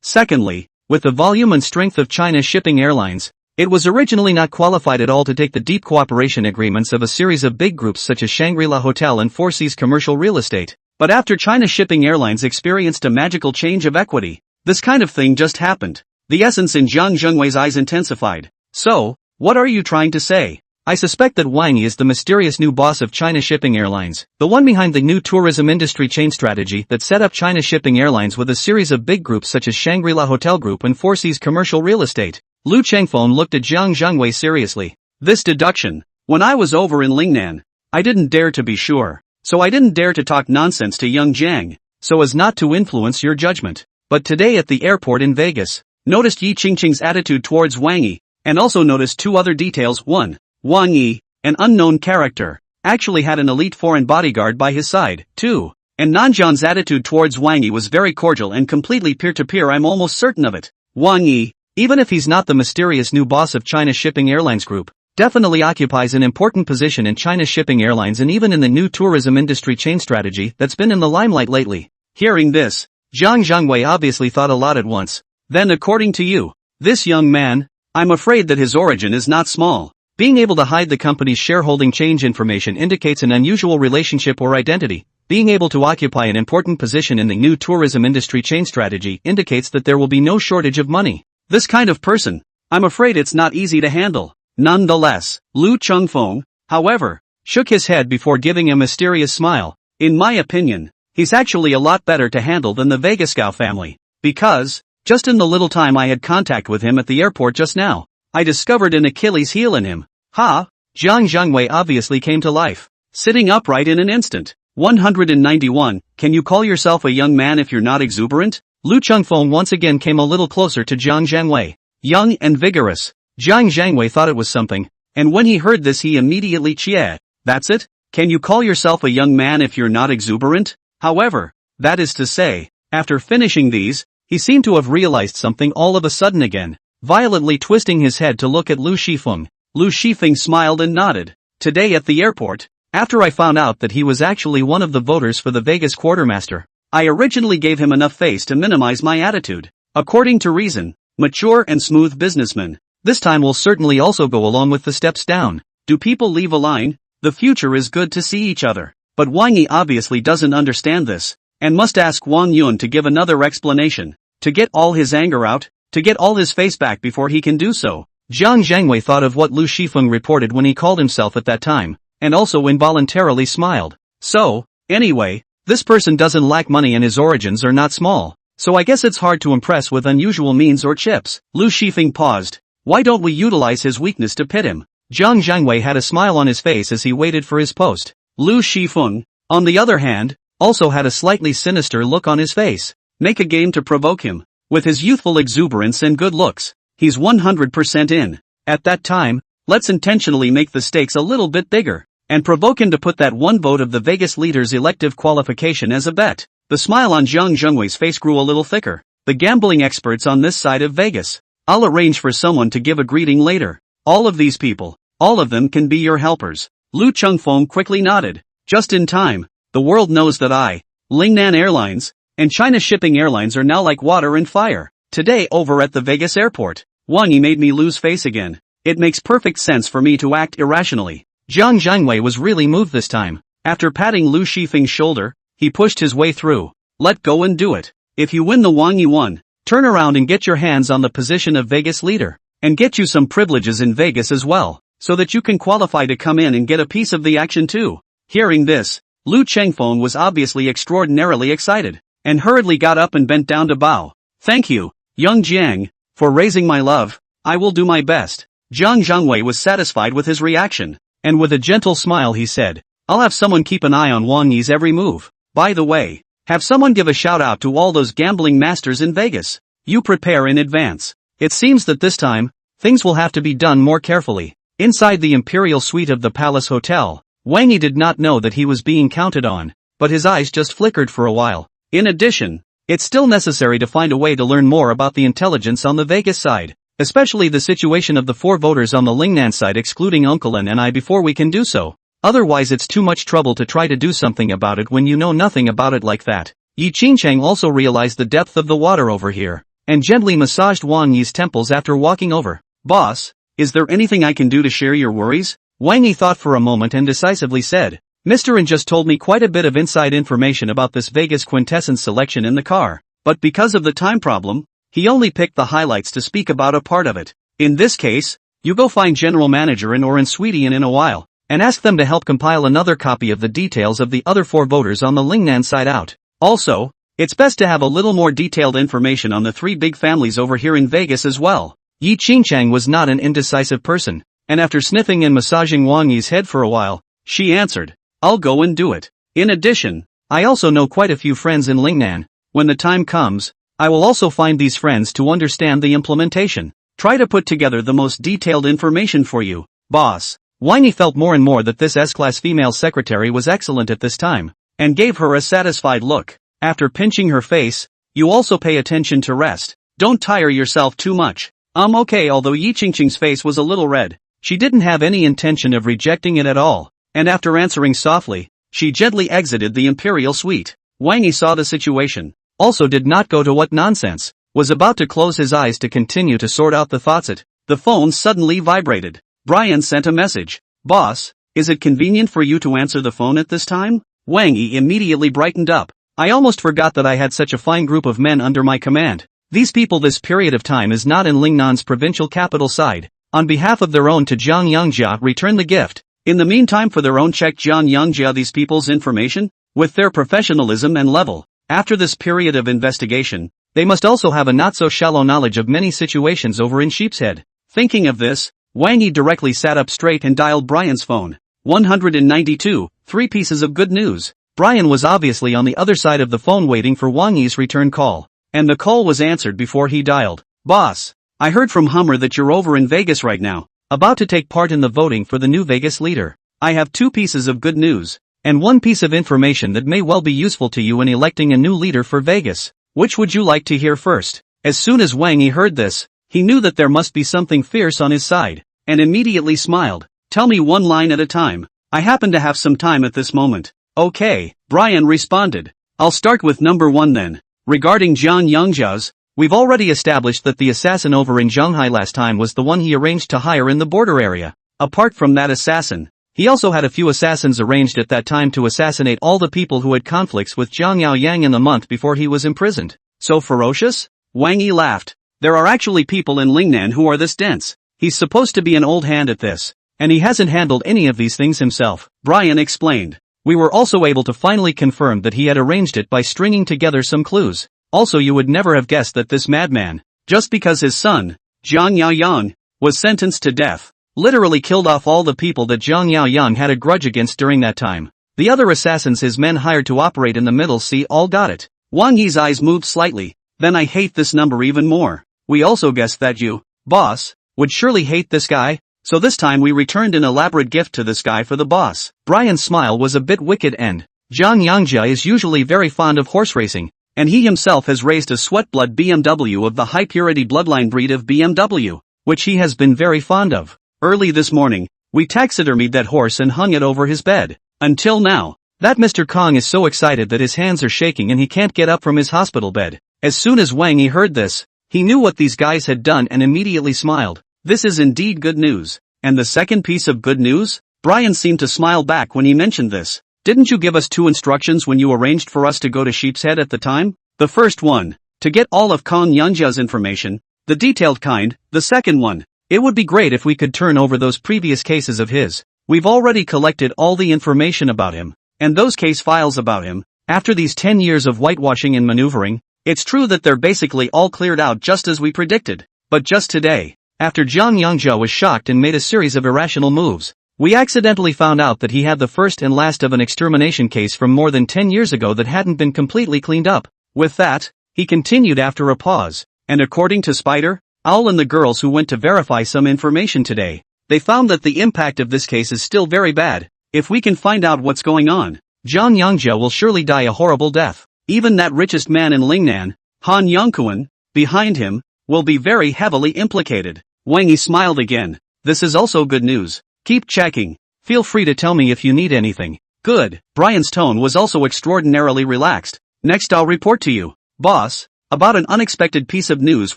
Secondly, with the volume and strength of China Shipping Airlines, it was originally not qualified at all to take the deep cooperation agreements of a series of big groups such as Shangri-La Hotel and Four Seas Commercial Real Estate. But after China Shipping Airlines experienced a magical change of equity, this kind of thing just happened. The essence in Jiang Zhengwei's eyes intensified. So, what are you trying to say? I suspect that Wang Yi is the mysterious new boss of China Shipping Airlines, the one behind the new tourism industry chain strategy that set up China Shipping Airlines with a series of big groups such as Shangri-La Hotel Group and Four Seas Commercial Real Estate. Lu Chengfeng looked at Jiang Zhengwei seriously. This deduction. When I was over in Lingnan, I didn't dare to be sure, so I didn't dare to talk nonsense to young Jiang, so as not to influence your judgment. But today at the airport in Vegas, noticed Yi Qingqing's attitude towards Wang Yi, and also noticed two other details. 1. Wang Yi, an unknown character, actually had an elite foreign bodyguard by his side. 2. And Nanjian's attitude towards Wang Yi was very cordial and completely peer-to-peer. I'm almost certain of it. Wang Yi, even if he's not the mysterious new boss of China Shipping Airlines Group, definitely occupies an important position in China Shipping Airlines and even in the new tourism industry chain strategy that's been in the limelight lately. Hearing this, Jiang Zhengwei obviously thought a lot at once. Then according to you, this young man, I'm afraid that his origin is not small. Being able to hide the company's shareholding change information indicates an unusual relationship or identity. Being able to occupy an important position in the new tourism industry chain strategy indicates that there will be no shortage of money. This kind of person, I'm afraid it's not easy to handle. Nonetheless, Lu Chengfeng, however, shook his head before giving a mysterious smile. In my opinion, he's actually a lot better to handle than the Vegascow family. Because, just in the little time I had contact with him at the airport just now, I discovered an Achilles heel in him. Ha! Jiang Zhengwei obviously came to life, sitting upright in an instant. 191. Can you call yourself a young man if you're not exuberant? Lu Chengfeng once again came a little closer to Jiang Zhengwei. Young and vigorous. Jiang Zhengwei thought it was something, and when he heard this he immediately cheered. That's it? Can you call yourself a young man if you're not exuberant? However, that is to say, after finishing these, he seemed to have realized something all of a sudden again, violently twisting his head to look at Lu Shifeng. Lu Shifeng smiled and nodded. Today at the airport, after I found out that he was actually one of the voters for the Vegas quartermaster, I originally gave him enough face to minimize my attitude. According to reason, mature and smooth businessman, this time will certainly also go along with the steps down. Do people leave a line? The future is good to see each other. But Wang Yi obviously doesn't understand this, and must ask Wang Yun to give another explanation, to get all his anger out, to get all his face back before he can do so. Jiang Zhengwei thought of what Lu Shifeng reported when he called himself at that time, and also involuntarily smiled. So, anyway, this person doesn't lack money and his origins are not small, so I guess it's hard to impress with unusual means or chips. Lu Shifeng paused. Why don't we utilize his weakness to pit him? Jiang Zhengwei had a smile on his face as he waited for his post. Lu Shifeng, on the other hand, also had a slightly sinister look on his face. Make a game to provoke him. With his youthful exuberance and good looks, he's 100% in. At that time, let's intentionally make the stakes a little bit bigger, and provoke him to put that one vote of the Vegas leader's elective qualification as a bet. The smile on Jiang Zhengwei's face grew a little thicker. The gambling experts on this side of Vegas. I'll arrange for someone to give a greeting later. All of these people, all of them can be your helpers. Lu Chengfeng quickly nodded. Just in time. The world knows that Lingnan Airlines, and China Shipping Airlines are now like water and fire. Today over at the Vegas airport, Wang Yi made me lose face again. It makes perfect sense for me to act irrationally. Jiang Zhengwei was really moved this time. After patting Lu Shifeng's shoulder, he pushed his way through. Let go and do it. If you win the Wang Yi one, turn around and get your hands on the position of Vegas leader, and get you some privileges in Vegas as well, so that you can qualify to come in and get a piece of the action too. Hearing this, Lu Chengfeng was obviously extraordinarily excited, and hurriedly got up and bent down to bow. Thank you, young Jiang, for raising my love. I will do my best. Jiang Zhengwei was satisfied with his reaction, and with a gentle smile he said, I'll have someone keep an eye on Wang Yi's every move. By the way, have someone give a shout out to all those gambling masters in Vegas. You prepare in advance. It seems that this time, things will have to be done more carefully. Inside the imperial suite of the Palace Hotel, Wang Yi did not know that he was being counted on, but his eyes just flickered for a while. In addition, it's still necessary to find a way to learn more about the intelligence on the Vegas side, especially the situation of the 4 voters on the Lingnan side excluding Uncle and I before we can do so. Otherwise it's too much trouble to try to do something about it when you know nothing about it like that. Yi Qingchang also realized the depth of the water over here, and gently massaged Wang Yi's temples after walking over. Boss, is there anything I can do to share your worries? Wang Yi thought for a moment and decisively said, Mr. N just told me quite a bit of inside information about this Vegas quintessence selection in the car, but because of the time problem, he only picked the highlights to speak about a part of it. In this case, you go find General Manager and or in Sweetie in a while, and ask them to help compile another copy of the details of the other 4 voters on the Lingnan side out. Also, it's best to have a little more detailed information on the 3 big families over here in Vegas as well. Yi Qingchang was not an indecisive person, and after sniffing and massaging Wang Yi's head for a while, she answered, I'll go and do it. In addition, I also know quite a few friends in Lingnan. When the time comes, I will also find these friends to understand the implementation. Try to put together the most detailed information for you, boss. Wang Yi felt more and more that this S-class female secretary was excellent at this time, and gave her a satisfied look. After pinching her face, you also pay attention to rest. Don't tire yourself too much. Okay. Although Yi Qingqing's face was a little red, she didn't have any intention of rejecting it at all, and after answering softly, she gently exited the imperial suite. Wang Yi saw the situation, also did not go to what nonsense, was about to close his eyes to continue to sort out the thoughts. The phone suddenly vibrated. Brian sent a message. Boss, is it convenient for you to answer the phone at this time? Wang Yi immediately brightened up. I almost forgot that I had such a fine group of men under my command. These people this period of time is not in Lingnan's provincial capital side. On behalf of their own to Zhang Yangjia return the gift. In the meantime for their own check Zhang Yangjia these people's information, with their professionalism and level. After this period of investigation, they must also have a not so shallow knowledge of many situations over in Sheepshead. Thinking of this, Wang Yi directly sat up straight and dialed Brian's phone. 192, 3 pieces of good news. Brian was obviously on the other side of the phone waiting for Wang Yi's return call, and the call was answered before he dialed. Boss, I heard from Hummer that you're over in Vegas right now, about to take part in the voting for the new Vegas leader. I have 2 pieces of good news, and 1 piece of information that may well be useful to you in electing a new leader for Vegas. Which would you like to hear first? As soon as Wang Yi heard this, he knew that there must be something fierce on his side, and immediately smiled. Tell me one line at a time. I happen to have some time at this moment. Okay, Brian responded. I'll start with number 1 then. Regarding Zhang Yangjia's, we've already established that the assassin over in Zhanghai last time was the one he arranged to hire in the border area. Apart from that assassin, he also had a few assassins arranged at that time to assassinate all the people who had conflicts with Zhang Yaoyang in the month before he was imprisoned. So ferocious? Wang Yi laughed. There are actually people in Lingnan who are this dense. He's supposed to be an old hand at this, and he hasn't handled any of these things himself. Brian explained. We were also able to finally confirm that he had arranged it by stringing together some clues. Also you would never have guessed that this madman, just because his son, Zhang Yaoyang, was sentenced to death, literally killed off all the people that Zhang Yaoyang had a grudge against during that time. The other assassins his men hired to operate in the Middle Sea all got it. Wang Yi's eyes moved slightly. Then I hate this number even more. We also guessed that you, boss, would surely hate this guy. So this time we returned an elaborate gift to this guy for the boss. Brian's smile was a bit wicked and Zhang Yangjia is usually very fond of horse racing, and he himself has raised a sweat-blood BMW of the high-purity bloodline breed of BMW, which he has been very fond of. Early this morning, we taxidermied that horse and hung it over his bed. Until now, that Mr. Kong is so excited that his hands are shaking and he can't get up from his hospital bed. As soon as Wang Yi heard this, he knew what these guys had done and immediately smiled. This is indeed good news. And the second piece of good news? Brian seemed to smile back when he mentioned this. Didn't you give us 2 instructions when you arranged for us to go to Sheepshead at the time? The first one, to get all of Kong Yanjia's information, the detailed kind. The second one, it would be great if we could turn over those previous cases of his. We've already collected all the information about him, and those case files about him. After these 10 years of whitewashing and maneuvering, it's true that they're basically all cleared out just as we predicted. But just today, after Zhang Yangjia was shocked and made a series of irrational moves, we accidentally found out that he had the first and last of an extermination case from more than 10 years ago that hadn't been completely cleaned up. With that, he continued after a pause, and according to Spider, Owl and the girls who went to verify some information today. They found that the impact of this case is still very bad. If we can find out what's going on, Zhang Yangjia will surely die a horrible death. Even that richest man in Lingnan, Han Yongquan, behind him, will be very heavily implicated. Wang Yi smiled again. This is also good news. Keep checking. Feel free to tell me if you need anything. Good. Brian's tone was also extraordinarily relaxed. Next I'll report to you, boss, about an unexpected piece of news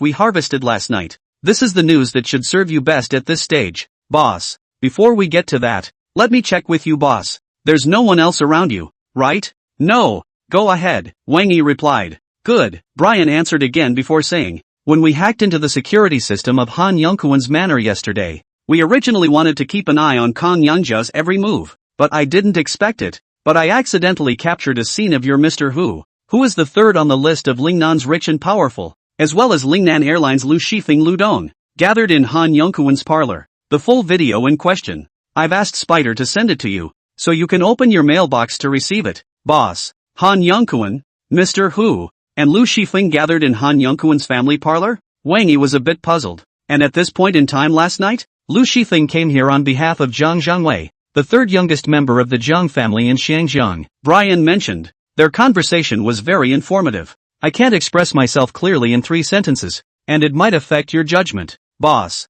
we harvested last night. This is the news that should serve you best at this stage, boss. Before we get to that, let me check with you, boss. There's no one else around you, right? No. Go ahead, Wang Yi replied. Good, Brian answered again before saying, when we hacked into the security system of Han Yongquan's manor yesterday, we originally wanted to keep an eye on Kang Yangjia's every move, but I didn't expect it. But I accidentally captured a scene of your Mr. Who is the third on the list of Lingnan's rich and powerful, as well as Lingnan Airlines Lu Shifeng Ludong, gathered in Han Yongquan's parlor. The full video in question. I've asked Spider to send it to you, so you can open your mailbox to receive it. Boss, Han Yongquan, Mr. Hu, and Lu Shifeng gathered in Han Yongquan's family parlor? Wang Yi was a bit puzzled. And at this point in time last night, Lu Shifeng came here on behalf of Zhang Zhangwei, the third youngest member of the Zhang family in Xiangjiang. Brian mentioned. Their conversation was very informative. I can't express myself clearly in 3 sentences, and it might affect your judgment. Boss,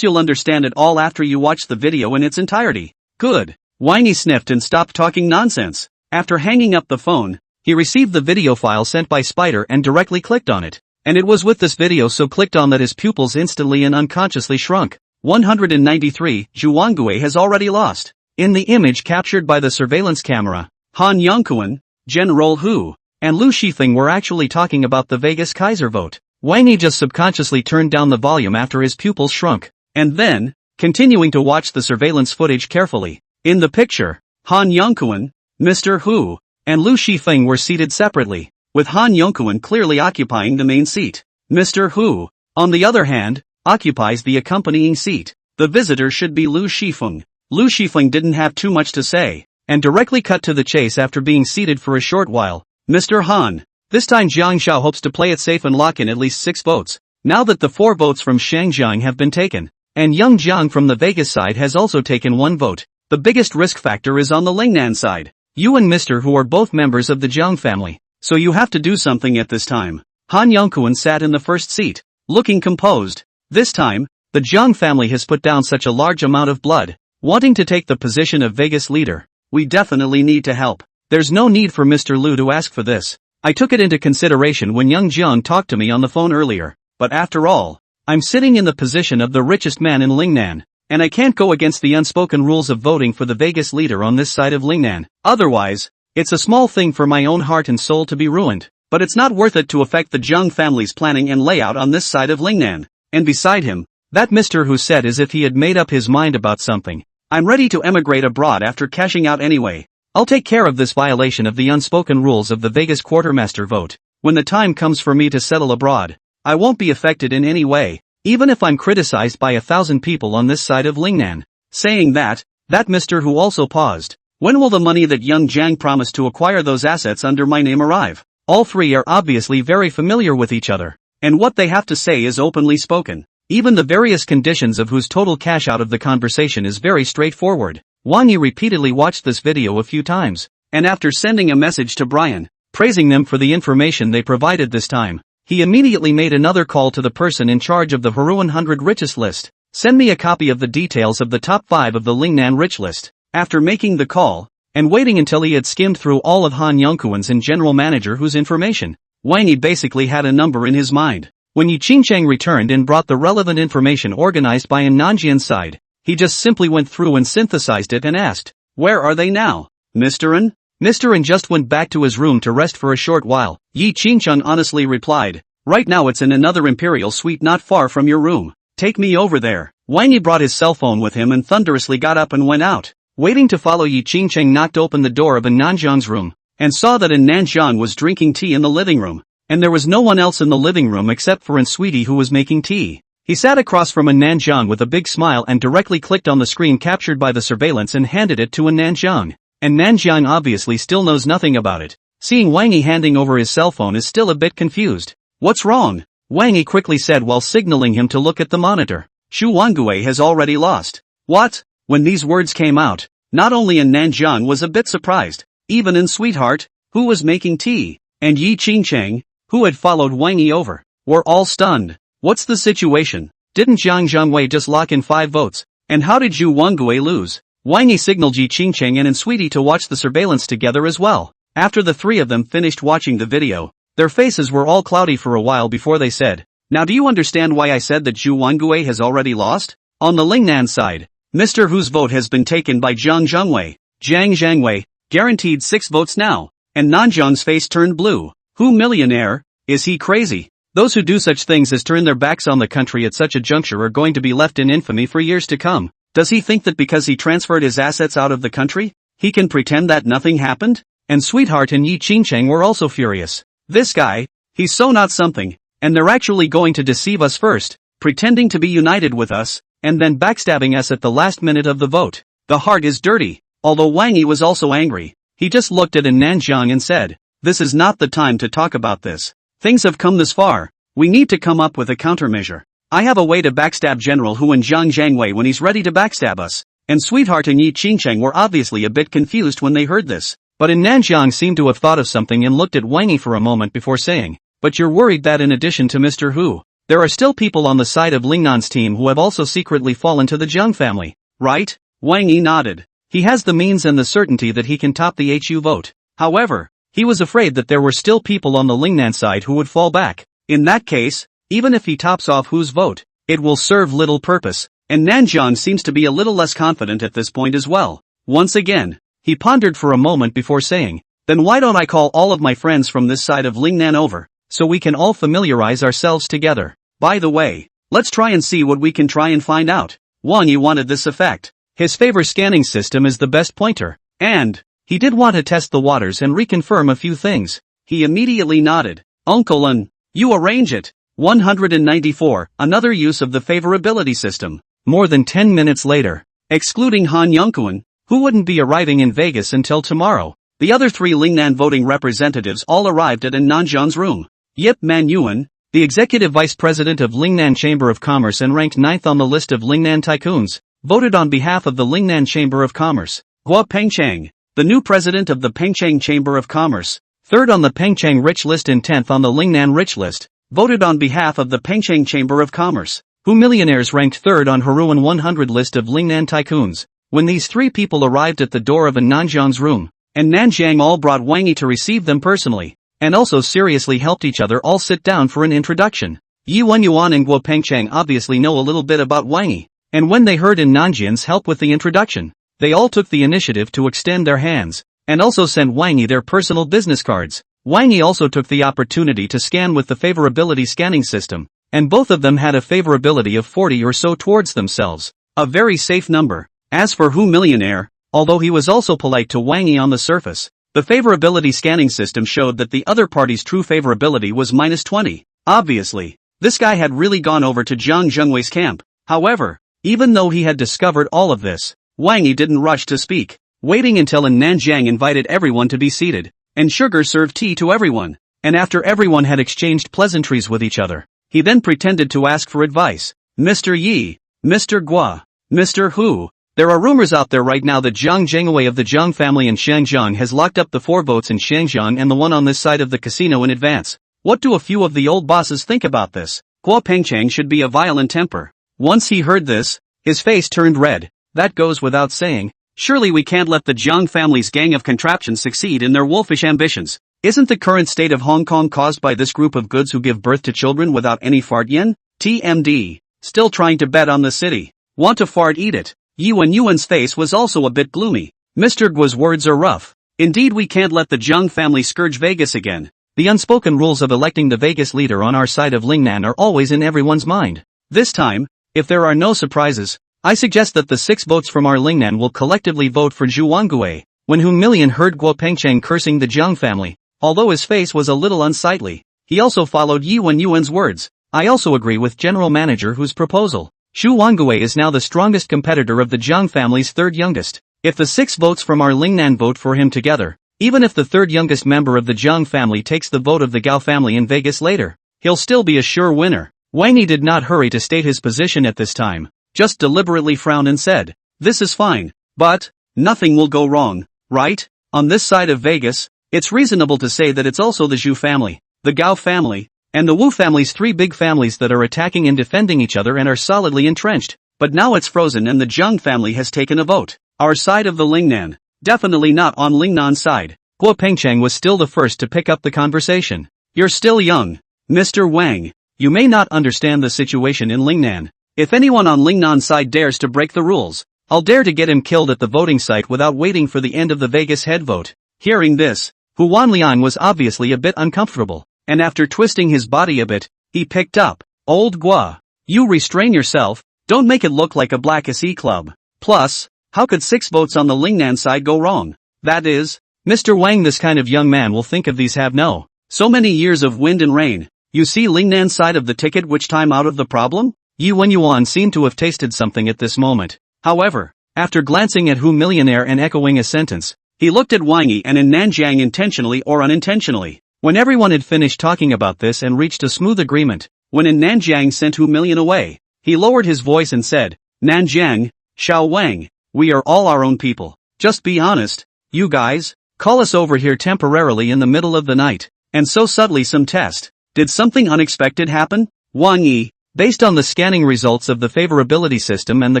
you'll understand it all after you watch the video in its entirety. Good. Wang Yi sniffed and stopped talking nonsense. After hanging up the phone, he received the video file sent by Spider and directly clicked on it. And it was with this video so clicked on that his pupils instantly and unconsciously shrunk. 193, Zhu Wangue has already lost. In the image captured by the surveillance camera, Han Yongquan, General Hu, and Lu Shifeng were actually talking about the Vegas Kaiser vote. Wang Yi just subconsciously turned down the volume after his pupils shrunk, and then, continuing to watch the surveillance footage carefully. In the picture, Han Yongquan, Mr. Hu, and Lu Shifeng were seated separately, with Han Yongquan clearly occupying the main seat. Mr. Hu, on the other hand, occupies the accompanying seat. The visitor should be Lu Shifeng. Lu Shifeng didn't have too much to say, and directly cut to the chase after being seated for a short while. Mr. Han, this time Jiang Xiao hopes to play it safe and lock in at least 6 votes, now that the 4 votes from Shangjiang have been taken, and Yang Jiang from the Vegas side has also taken 1 vote. The biggest risk factor is on the Lingnan side. You and Mr. Hu are both members of the Jiang family, so you have to do something at this time. Han Yongquan sat in the first seat, looking composed. This time, the Jiang family has put down such a large amount of blood, wanting to take the position of Vegas leader. We definitely need to help. There's no need for Mr. Lu to ask for this. I took it into consideration when Yang Jiang talked to me on the phone earlier, but after all, I'm sitting in the position of the richest man in Lingnan, and I can't go against the unspoken rules of voting for the Vegas leader on this side of Lingnan. Otherwise, it's a small thing for my own heart and soul to be ruined, but it's not worth it to affect the Jiang family's planning and layout on this side of Lingnan. And beside him, that Mr. Hu said as if he had made up his mind about something. I'm ready to emigrate abroad after cashing out anyway. I'll take care of this violation of the unspoken rules of the Vegas quartermaster vote. When the time comes for me to settle abroad, I won't be affected in any way, even if I'm criticized by 1,000 people on this side of Lingnan. Saying that Mr. Hu also paused. When will the money that Yang Jiang promised to acquire those assets under my name arrive? All 3 are obviously very familiar with each other, and what they have to say is openly spoken. Even the various conditions of whose total cash out of the conversation is very straightforward. Wang Yi repeatedly watched this video a few times, and after sending a message to Brian, praising them for the information they provided this time, he immediately made another call to the person in charge of the Haru 100 richest list. Send me a copy of the details of the top 5 of the Lingnan rich list. After making the call, and waiting until he had skimmed through all of Han Yongquan's and general manager Hu's information, Wang Yi basically had a number in his mind. When Yi Qingcheng returned and brought the relevant information organized by An Nanjian's side, he just simply went through and synthesized it and asked, "Where are they now, Mr. An?" Mr. An just went back to his room to rest for a short while. Yi Qingcheng honestly replied, "Right now it's in another imperial suite not far from your room. Take me over there." Wang Yi brought his cell phone with him and thunderously got up and went out. Waiting to follow, Yi Qingcheng knocked open the door of An Nanjiang's room, and saw that An Nanjiang was drinking tea in the living room. And there was no one else in the living room except for An Sweetie, who was making tea. He sat across from An Nanjiang with a big smile and directly clicked on the screen captured by the surveillance and handed it to An Nanjiang. And Nanjiang obviously still knows nothing about it. Seeing Wang Yi handing over his cell phone is still a bit confused. "What's wrong?" Wang Yi quickly said while signaling him to look at the monitor. Xu Wangui has already lost. What? When these words came out, not only in Nanjiang was a bit surprised, even in Sweetheart, who was making tea, and Yi Qingcheng, who had followed Wang Yi over, were all stunned. What's the situation? Didn't Zhang Zhangwei just lock in 5 votes? And how did Xu Wangui lose? Wang Yi signaled Yi Qingcheng and Sweetie to watch the surveillance together as well. After the three of them finished watching the video, their faces were all cloudy for a while before they said, "Now do you understand why I said that Xu Wangui has already lost?" On the Lingnan side, Mr. Hu's vote has been taken by Zhang Zhangwei, guaranteed 6 votes now, and Nanjiang's face turned blue. Who millionaire? Is he crazy? Those who do such things as turn their backs on the country at such a juncture are going to be left in infamy for years to come. Does he think that because he transferred his assets out of the country, he can pretend that nothing happened? And Sweetheart and Yi Qingcheng were also furious. This guy, he's so not something, and they're actually going to deceive us first, pretending to be united with us, and then backstabbing us at the last minute of the vote. The heart is dirty. Although Wang Yi was also angry, he just looked at Nanjiang and said, "This is not the time to talk about this. Things have come this far. We need to come up with a countermeasure. I have a way to backstab General Hu and Zhang Zhangwei when he's ready to backstab us." And Sweetheart and Yi Qingcheng were obviously a bit confused when they heard this. But Nanjiang seemed to have thought of something and looked at Wang Yi for a moment before saying, "But you're worried that in addition to Mr. Hu, there are still people on the side of Lingnan's team who have also secretly fallen to the Zhang family, right?" Wang Yi nodded. He has the means and the certainty that he can top the HU vote. However, he was afraid that there were still people on the Lingnan side who would fall back. In that case, even if he tops off Hu's vote, it will serve little purpose, and Nanjiang seems to be a little less confident at this point as well. Once again, he pondered for a moment before saying, "Then why don't I call all of my friends from this side of Lingnan over, so we can all familiarize ourselves together? By the way, let's try and see what we can try and find out." Wang Yi wanted this effect. His favor scanning system is the best pointer, and he did want to test the waters and reconfirm a few things. He immediately nodded. "Uncle N, you arrange it." 194, another use of the favorability system. More than 10 minutes later, excluding Han Yongkuan, who wouldn't be arriving in Vegas until tomorrow, the other 3 Lingnan voting representatives all arrived at Nanjiang's room. Yip Man Yuan, the executive vice president of Lingnan Chamber of Commerce and ranked 9th on the list of Lingnan tycoons, voted on behalf of the Lingnan Chamber of Commerce. Guo Pengcheng, the new president of the Pengcheng Chamber of Commerce, 3rd on the Pengcheng Rich List and 10th on the Lingnan Rich List, voted on behalf of the Pengcheng Chamber of Commerce. Who millionaires ranked 3rd on Haruan 100 list of Lingnan tycoons. When these 3 people arrived at the door of Nanjiang's room, and Nanjiang all brought Wang Yi to receive them personally, and also seriously helped each other all sit down for an introduction. Yi Wenyuan and Guo Pengcheng obviously know a little bit about Wang Yi, and when they heard Nanjiang's help with the introduction, they all took the initiative to extend their hands, and also sent Wang Yi their personal business cards. Wang Yi also took the opportunity to scan with the favorability scanning system, and both of them had a favorability of 40 or so towards themselves, a very safe number. As for Hu Millionaire, although he was also polite to Wang Yi on the surface, the favorability scanning system showed that the other party's true favorability was -20. Obviously, this guy had really gone over to Zhang Zhengwei's camp. However, even though he had discovered all of this, Wang Yi didn't rush to speak, waiting until Nanjiang invited everyone to be seated, and Sugar served tea to everyone, and after everyone had exchanged pleasantries with each other, he then pretended to ask for advice. "Mr. Yi, Mr. Guo, Mr. Hu, there are rumors out there right now that Zhang Zhengwei of the Zhang family in Shangjiang has locked up the 4 votes in Shangjiang and the one on this side of the casino in advance. What do a few of the old bosses think about this?" Guo Pengcheng should be a violent temper. Once he heard this, his face turned red. That goes without saying. Surely we can't let the Zhang family's gang of contraptions succeed in their wolfish ambitions. Isn't the current state of Hong Kong caused by this group of goods who give birth to children without any fart yen? TMD. Still trying to bet on the city. Want to fart, eat it. Yuan's face was also a bit gloomy. Mr. Guo's words are rough. Indeed, we can't let the Zhang family scourge Vegas again. The unspoken rules of electing the Vegas leader on our side of Lingnan are always in everyone's mind. This time, if there are no surprises, I suggest that the 6 votes from our Lingnan will collectively vote for Xu Wangui. When Hu Million heard Guo Pengcheng cursing the Zhang family, although his face was a little unsightly, he also followed Yi Wenyuan's words. "I also agree with General Manager Hu's proposal. Xu Wangui is now the strongest competitor of the Zhang family's 3rd youngest. If the 6 votes from our Lingnan vote for him together, even if the 3rd youngest member of the Zhang family takes the vote of the Gao family in Vegas later, he'll still be a sure winner. Wang Yi did not hurry to state his position at this time, just deliberately frowned and said, "This is fine, but nothing will go wrong, right? On this side of Vegas, it's reasonable to say that it's also the Zhu family, the Gao family, and the Wu families, three big families that are attacking and defending each other and are solidly entrenched. But now it's frozen and the Zhang family has taken a vote. Our side of the Lingnan. Definitely not on Lingnan's side." Guo Pengcheng was still the first to pick up the conversation. "You're still young, Mr. Wang. You may not understand the situation in Lingnan. If anyone on Lingnan's side dares to break the rules, I'll dare to get him killed at the voting site without waiting for the end of the Vegas head vote." Hearing this, Hu Wanlian was obviously a bit uncomfortable, and after twisting his body a bit, he picked up, "Old Gua, you restrain yourself, don't make it look like a Black SE club. Plus, how could 6 votes on the Lingnan side go wrong? That is, Mr. Wang, this kind of young man will think of these have no so many years of wind and rain. You see Lingnan's side of the ticket which time out of the problem?" Yi Wenyuan seemed to have tasted something at this moment. However, after glancing at Hu Millionaire and echoing a sentence, he looked at Wang Yi and in Nanjiang intentionally or unintentionally. When everyone had finished talking about this and reached a smooth agreement, when in Nanjiang sent Hu Million away, he lowered his voice and said, "Nanjiang, Xiao Wang, we are all our own people. Just be honest, you guys, call us over here temporarily in the middle of the night, and so subtly some test. Did something unexpected happen?" Wang Yi, based on the scanning results of the favorability system and the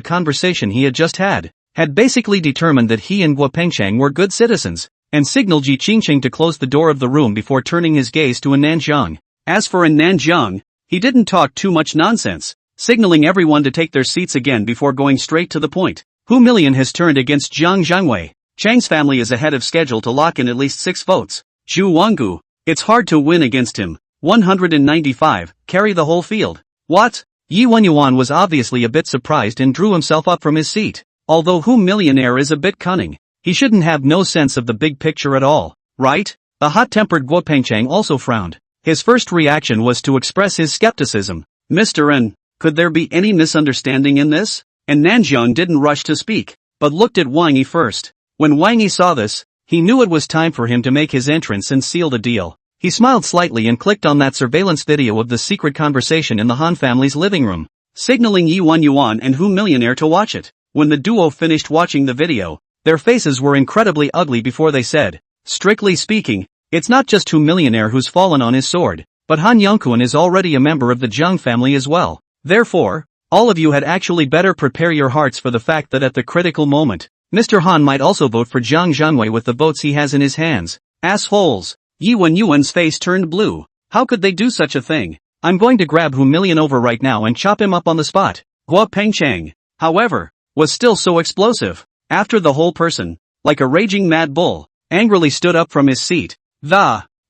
conversation he had just had basically determined that he and Guo Pengcheng were good citizens, and signaled Ji Qingqing to close the door of the room before turning his gaze to Nanjiang. As for Nanjiang, he didn't talk too much nonsense, signaling everyone to take their seats again before going straight to the point. Hu Million has turned against Jiang Zhangwei. Chang's family is ahead of schedule to lock in at least 6 votes. Zhu Wanggu, it's hard to win against him. 195, carry the whole field. What? Yi Wenyuan was obviously a bit surprised and drew himself up from his seat. Although Hu Millionaire is a bit cunning, he shouldn't have no sense of the big picture at all, right? The hot-tempered Guo Pengcheng also frowned. His first reaction was to express his skepticism. "Mr. N, could there be any misunderstanding in this?" And Nanjiang didn't rush to speak, but looked at Wang Yi first. When Wang Yi saw this, he knew it was time for him to make his entrance and seal the deal. He smiled slightly and clicked on that surveillance video of the secret conversation in the Han family's living room, signaling Yi Wenyuan and Hu Millionaire to watch it. When the duo finished watching the video, their faces were incredibly ugly before they said, "Strictly speaking, it's not just Hu Millionaire who's fallen on his sword, but Han Yongkuan is already a member of the Zhang family as well. Therefore, all of you had actually better prepare your hearts for the fact that at the critical moment, Mr. Han might also vote for Jiang Zhangwei with the votes he has in his hands. Assholes." Yi Wenyuan's face turned blue. How could they do such a thing? "I'm going to grab Hu Million over right now and chop him up on the spot." Guo Pengcheng, however, was still so explosive. After the whole person, like a raging mad bull, angrily stood up from his seat.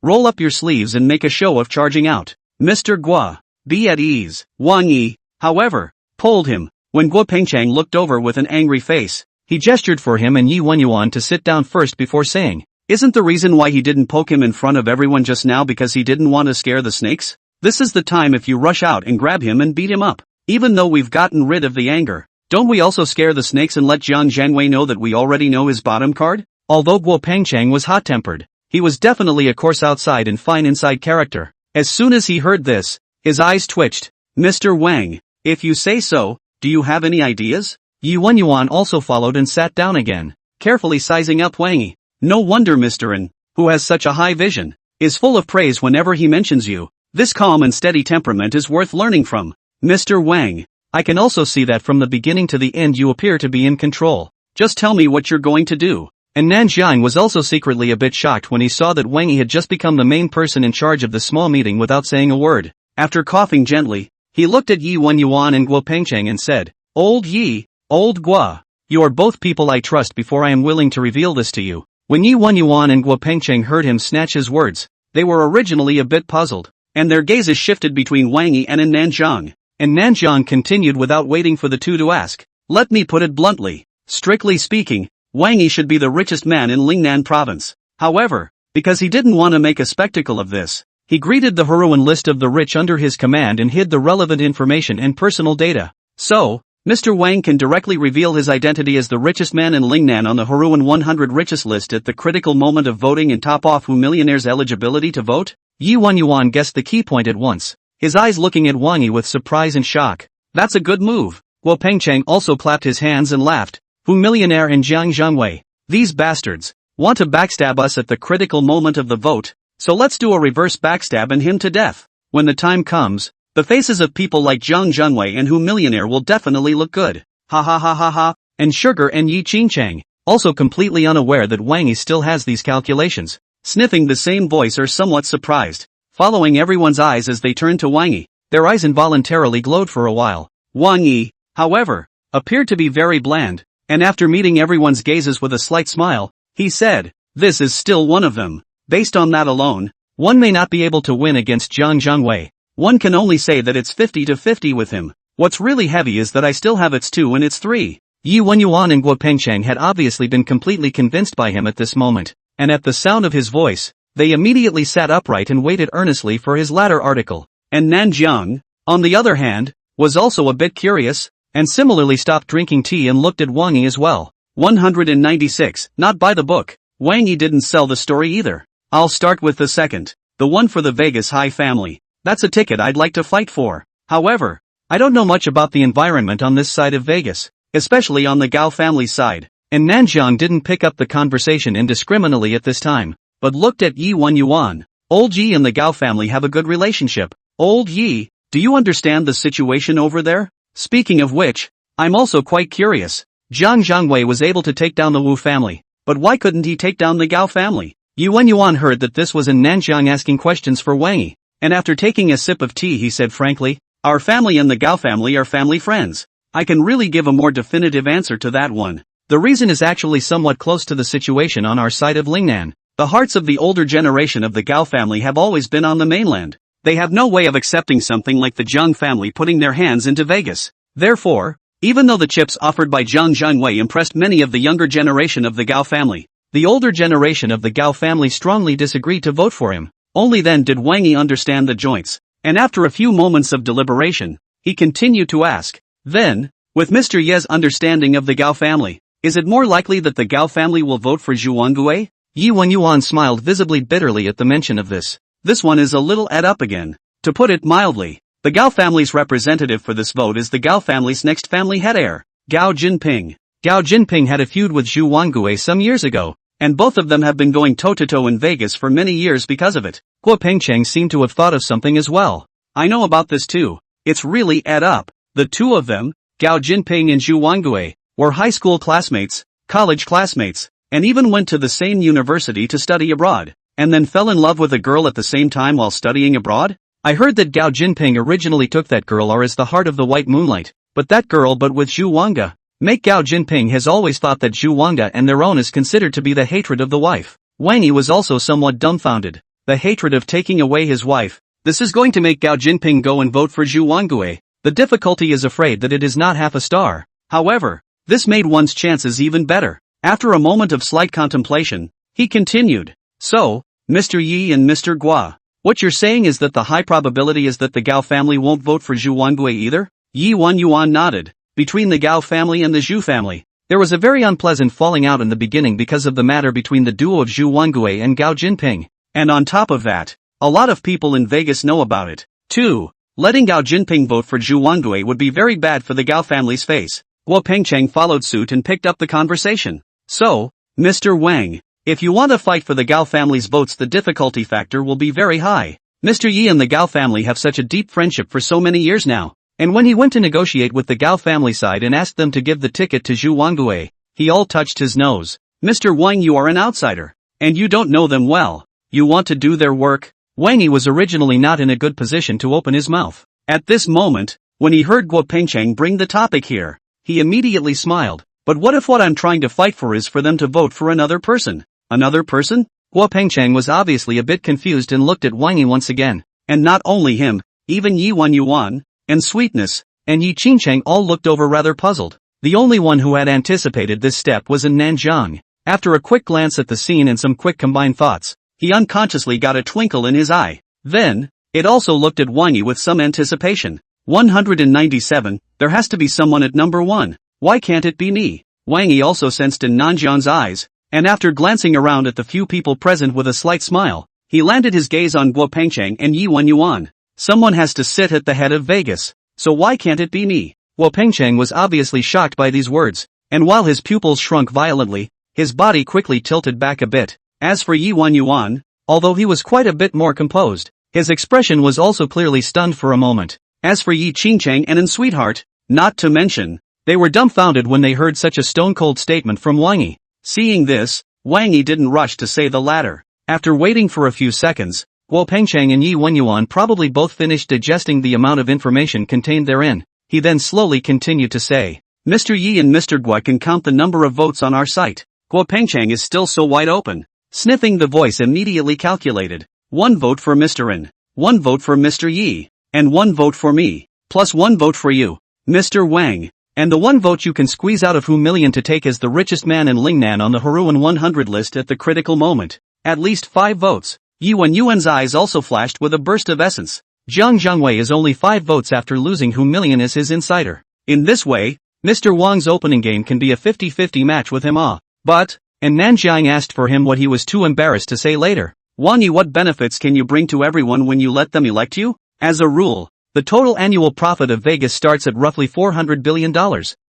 Roll up your sleeves and make a show of charging out. Mr. Guo, be at ease." Wang Yi, however, pulled him. When Guo Pengcheng looked over with an angry face, he gestured for him and Yi Wenyuan to sit down first before saying, "Isn't the reason why he didn't poke him in front of everyone just now because he didn't want to scare the snakes? This is the time if you rush out and grab him and beat him up. Even though we've gotten rid of the anger, don't we also scare the snakes and let Jiang Zhangwei know that we already know his bottom card?" Although Guo Pengcheng was hot-tempered, he was definitely a coarse outside and fine inside character. As soon as he heard this, his eyes twitched. "Mr. Wang, if you say so, do you have any ideas?" Yi Wenyuan also followed and sat down again, carefully sizing up Wang Yi. "No wonder Mr. N, who has such a high vision, is full of praise whenever he mentions you. This calm and steady temperament is worth learning from. Mr. Wang, I can also see that from the beginning to the end you appear to be in control. Just tell me what you're going to do." And Nanjiang was also secretly a bit shocked when he saw that Wang Yi had just become the main person in charge of the small meeting without saying a word. After coughing gently, he looked at Yi Wenyuan and Guo Pengcheng and said, "Old Yi, Old Guo, you are both people I trust before I am willing to reveal this to you." When Yi Wenyuan and Guo Pengcheng heard him snatch his words, they were originally a bit puzzled, and their gazes shifted between Wang Yi and Nanjiang. And Nanjiang continued without waiting for the two to ask, "Let me put it bluntly. Strictly speaking, Wang Yi should be the richest man in Lingnan province. However, because he didn't want to make a spectacle of this, he greeted the heroine list of the rich under his command and hid the relevant information and personal data. So, Mr. Wang can directly reveal his identity as the richest man in Lingnan on the Heruan 100 richest list at the critical moment of voting and top off Hu Millionaire's eligibility to vote?" Yi Wenyuan guessed the key point at once. his eyes looking at Wang Yi with surprise and shock. That's a good move. Guo Pengcheng also clapped his hands and laughed. Millionaire and Jiang Zhangwei. These bastards want to backstab us at the critical moment of the vote, so let's do a reverse backstab and him to death. When the time comes, the faces of people like Jiang Zhangwei and Millionaire will definitely look good. Ha ha ha ha ha. And Sugar and Yi Qingchang, also completely unaware that Wang Yi still has these calculations, sniffing the same voice, are somewhat surprised. Following everyone's eyes as they turned to Wang Yi, their eyes involuntarily glowed for a while. Wang Yi, however, appeared to be very bland, and after meeting everyone's gazes with a slight smile, he said, "This is still one of them. Based on that alone, one may not be able to win against Jiang Zhangwei. One can only say that it's 50-50 with him. What's really heavy is that I still have its 2 and its 3. Yi Wenyuan and Guo Pengcheng had obviously been completely convinced by him at this moment, and at the sound of his voice, they immediately sat upright and waited earnestly for his latter article. And Nanjiang, on the other hand, was also a bit curious, and similarly stopped drinking tea and looked at Wang Yi as well. 196, not by the book. Wang Yi didn't sell the story either. I'll start with the second, the one for the Vegas High family. That's a ticket I'd like to fight for. However, I don't know much about the environment on this side of Vegas, especially on the Gao family side. And Nanjiang didn't pick up the conversation indiscriminately at this time, but looked at Yi Wenyuan. Old Yi and the Gao family have a good relationship. Old Yi, do you understand the situation over there? Speaking of which, I'm also quite curious. Jiang Zhangwei was able to take down the Wu family, but why couldn't he take down the Gao family? Yi Wenyuan heard that this was in Nanjiang asking questions for Wang Yi, and after taking a sip of tea he said frankly, our family and the Gao family are family friends. I can really give a more definitive answer to that one. The reason is actually somewhat close to the situation on our side of Lingnan. The hearts of the older generation of the Gao family have always been on the mainland. They have no way of accepting something like the Jiang family putting their hands into Vegas. Therefore, even though the chips offered by Jiang Zhangwei impressed many of the younger generation of the Gao family, the older generation of the Gao family strongly disagreed to vote for him. Only then did Wang Yi understand the joints, and after a few moments of deliberation, he continued to ask, then, with Mr. Ye's understanding of the Gao family, is it more likely that the Gao family will vote for Zhu Wangui? Yi Wenyuan smiled visibly bitterly at the mention of this. This one is a little ed up again. To put it mildly, the Gao family's representative for this vote is the Gao family's next family head heir, Gao Jinping. Gao Jinping had a feud with Zhu Wangui some years ago, and both of them have been going toe-to-toe in Vegas for many years because of it. Guo Pengcheng seemed to have thought of something as well. I know about this too. It's really ed up. The two of them, Gao Jinping and Zhu Wangui, were high school classmates, college classmates, and even went to the same university to study abroad, and then fell in love with a girl at the same time while studying abroad? I heard that Gao Jinping originally took that girl as the heart of the white moonlight, but with Zhu Wanga. Make Gao Jinping has always thought that Zhu Wanga and their own is considered to be the hatred of the wife. Wang Yi was also somewhat dumbfounded. The hatred of taking away his wife. This is going to make Gao Jinping go and vote for Zhu Wangui. The difficulty is afraid that it is not half a star. However, this made one's chances even better. After a moment of slight contemplation, he continued. So, Mr. Yi and Mr. Guo, what you're saying is that the high probability is that the Gao family won't vote for Zhu Wangui either? Yi Wenyuan nodded. Between the Gao family and the Zhu family, there was a very unpleasant falling out in the beginning because of the matter between the duo of Zhu Wangui and Gao Jinping. And on top of that, a lot of people in Vegas know about it, too. Letting Gao Jinping vote for Zhu Wangui would be very bad for the Gao family's face. Guo Pengcheng followed suit and picked up the conversation. So, Mr. Wang, if you want to fight for the Gao family's votes, the difficulty factor will be very high. Mr. Yi and the Gao family have such a deep friendship for so many years now. And when he went to negotiate with the Gao family side and asked them to give the ticket to Zhu Wangui, he all touched his nose. Mr. Wang, you are an outsider. And you don't know them well. You want to do their work? Wang Yi was originally not in a good position to open his mouth. At this moment, when he heard Guo Pengcheng bring the topic here, he immediately smiled. But what if what I'm trying to fight for is for them to vote for another person? Another person? Guo Pengcheng was obviously a bit confused and looked at Wang Yi once again. And not only him, even Yi Wenyuan, and Sweetness, and Yi Qingcheng all looked over rather puzzled. The only one who had anticipated this step was in Nanjiang. After a quick glance at the scene and some quick combined thoughts, he unconsciously got a twinkle in his eye. Then, it also looked at Wang Yi with some anticipation. 197, there has to be someone at number 1. Why can't it be me? Wang Yi also sensed in Nanjiang's eyes, and after glancing around at the few people present with a slight smile, he landed his gaze on Guo Pengcheng and Yi Wenyuan. Someone has to sit at the head of Vegas, so why can't it be me? Guo Pengcheng was obviously shocked by these words, and while his pupils shrunk violently, his body quickly tilted back a bit. As for Yi Yuan, although he was quite a bit more composed, his expression was also clearly stunned for a moment. As for Yi Qingcheng and Sweetheart, not to mention, they were dumbfounded when they heard such a stone-cold statement from Wang Yi. Seeing this, Wang Yi didn't rush to say the latter. After waiting for a few seconds, Guo Pengcheng and Yi Yuan probably both finished digesting the amount of information contained therein. He then slowly continued to say, Mr. Yi and Mr. Guo can count the number of votes on our site. Guo Pengcheng is still so wide open. Sniffing the voice immediately calculated. 1 vote for Mr. N, 1 vote for Mr. Yi, and 1 vote for me, plus 1 vote for you, Mr. Wang, and the 1 vote you can squeeze out of humiliation to take as the richest man in Lingnan on the Haruan 100 list at the critical moment. At least 5 votes. Yi Yuan's eyes also flashed with a burst of essence. Zhang Zhangwei is only 5 votes after losing humiliation as his insider. In this way, Mr. Wang's opening game can be a 50-50 match with him. But, and Nanjiang asked for him what he was too embarrassed to say later. Wang Yi, what benefits can you bring to everyone when you let them elect you? As a rule, the total annual profit of Vegas starts at roughly $400 billion,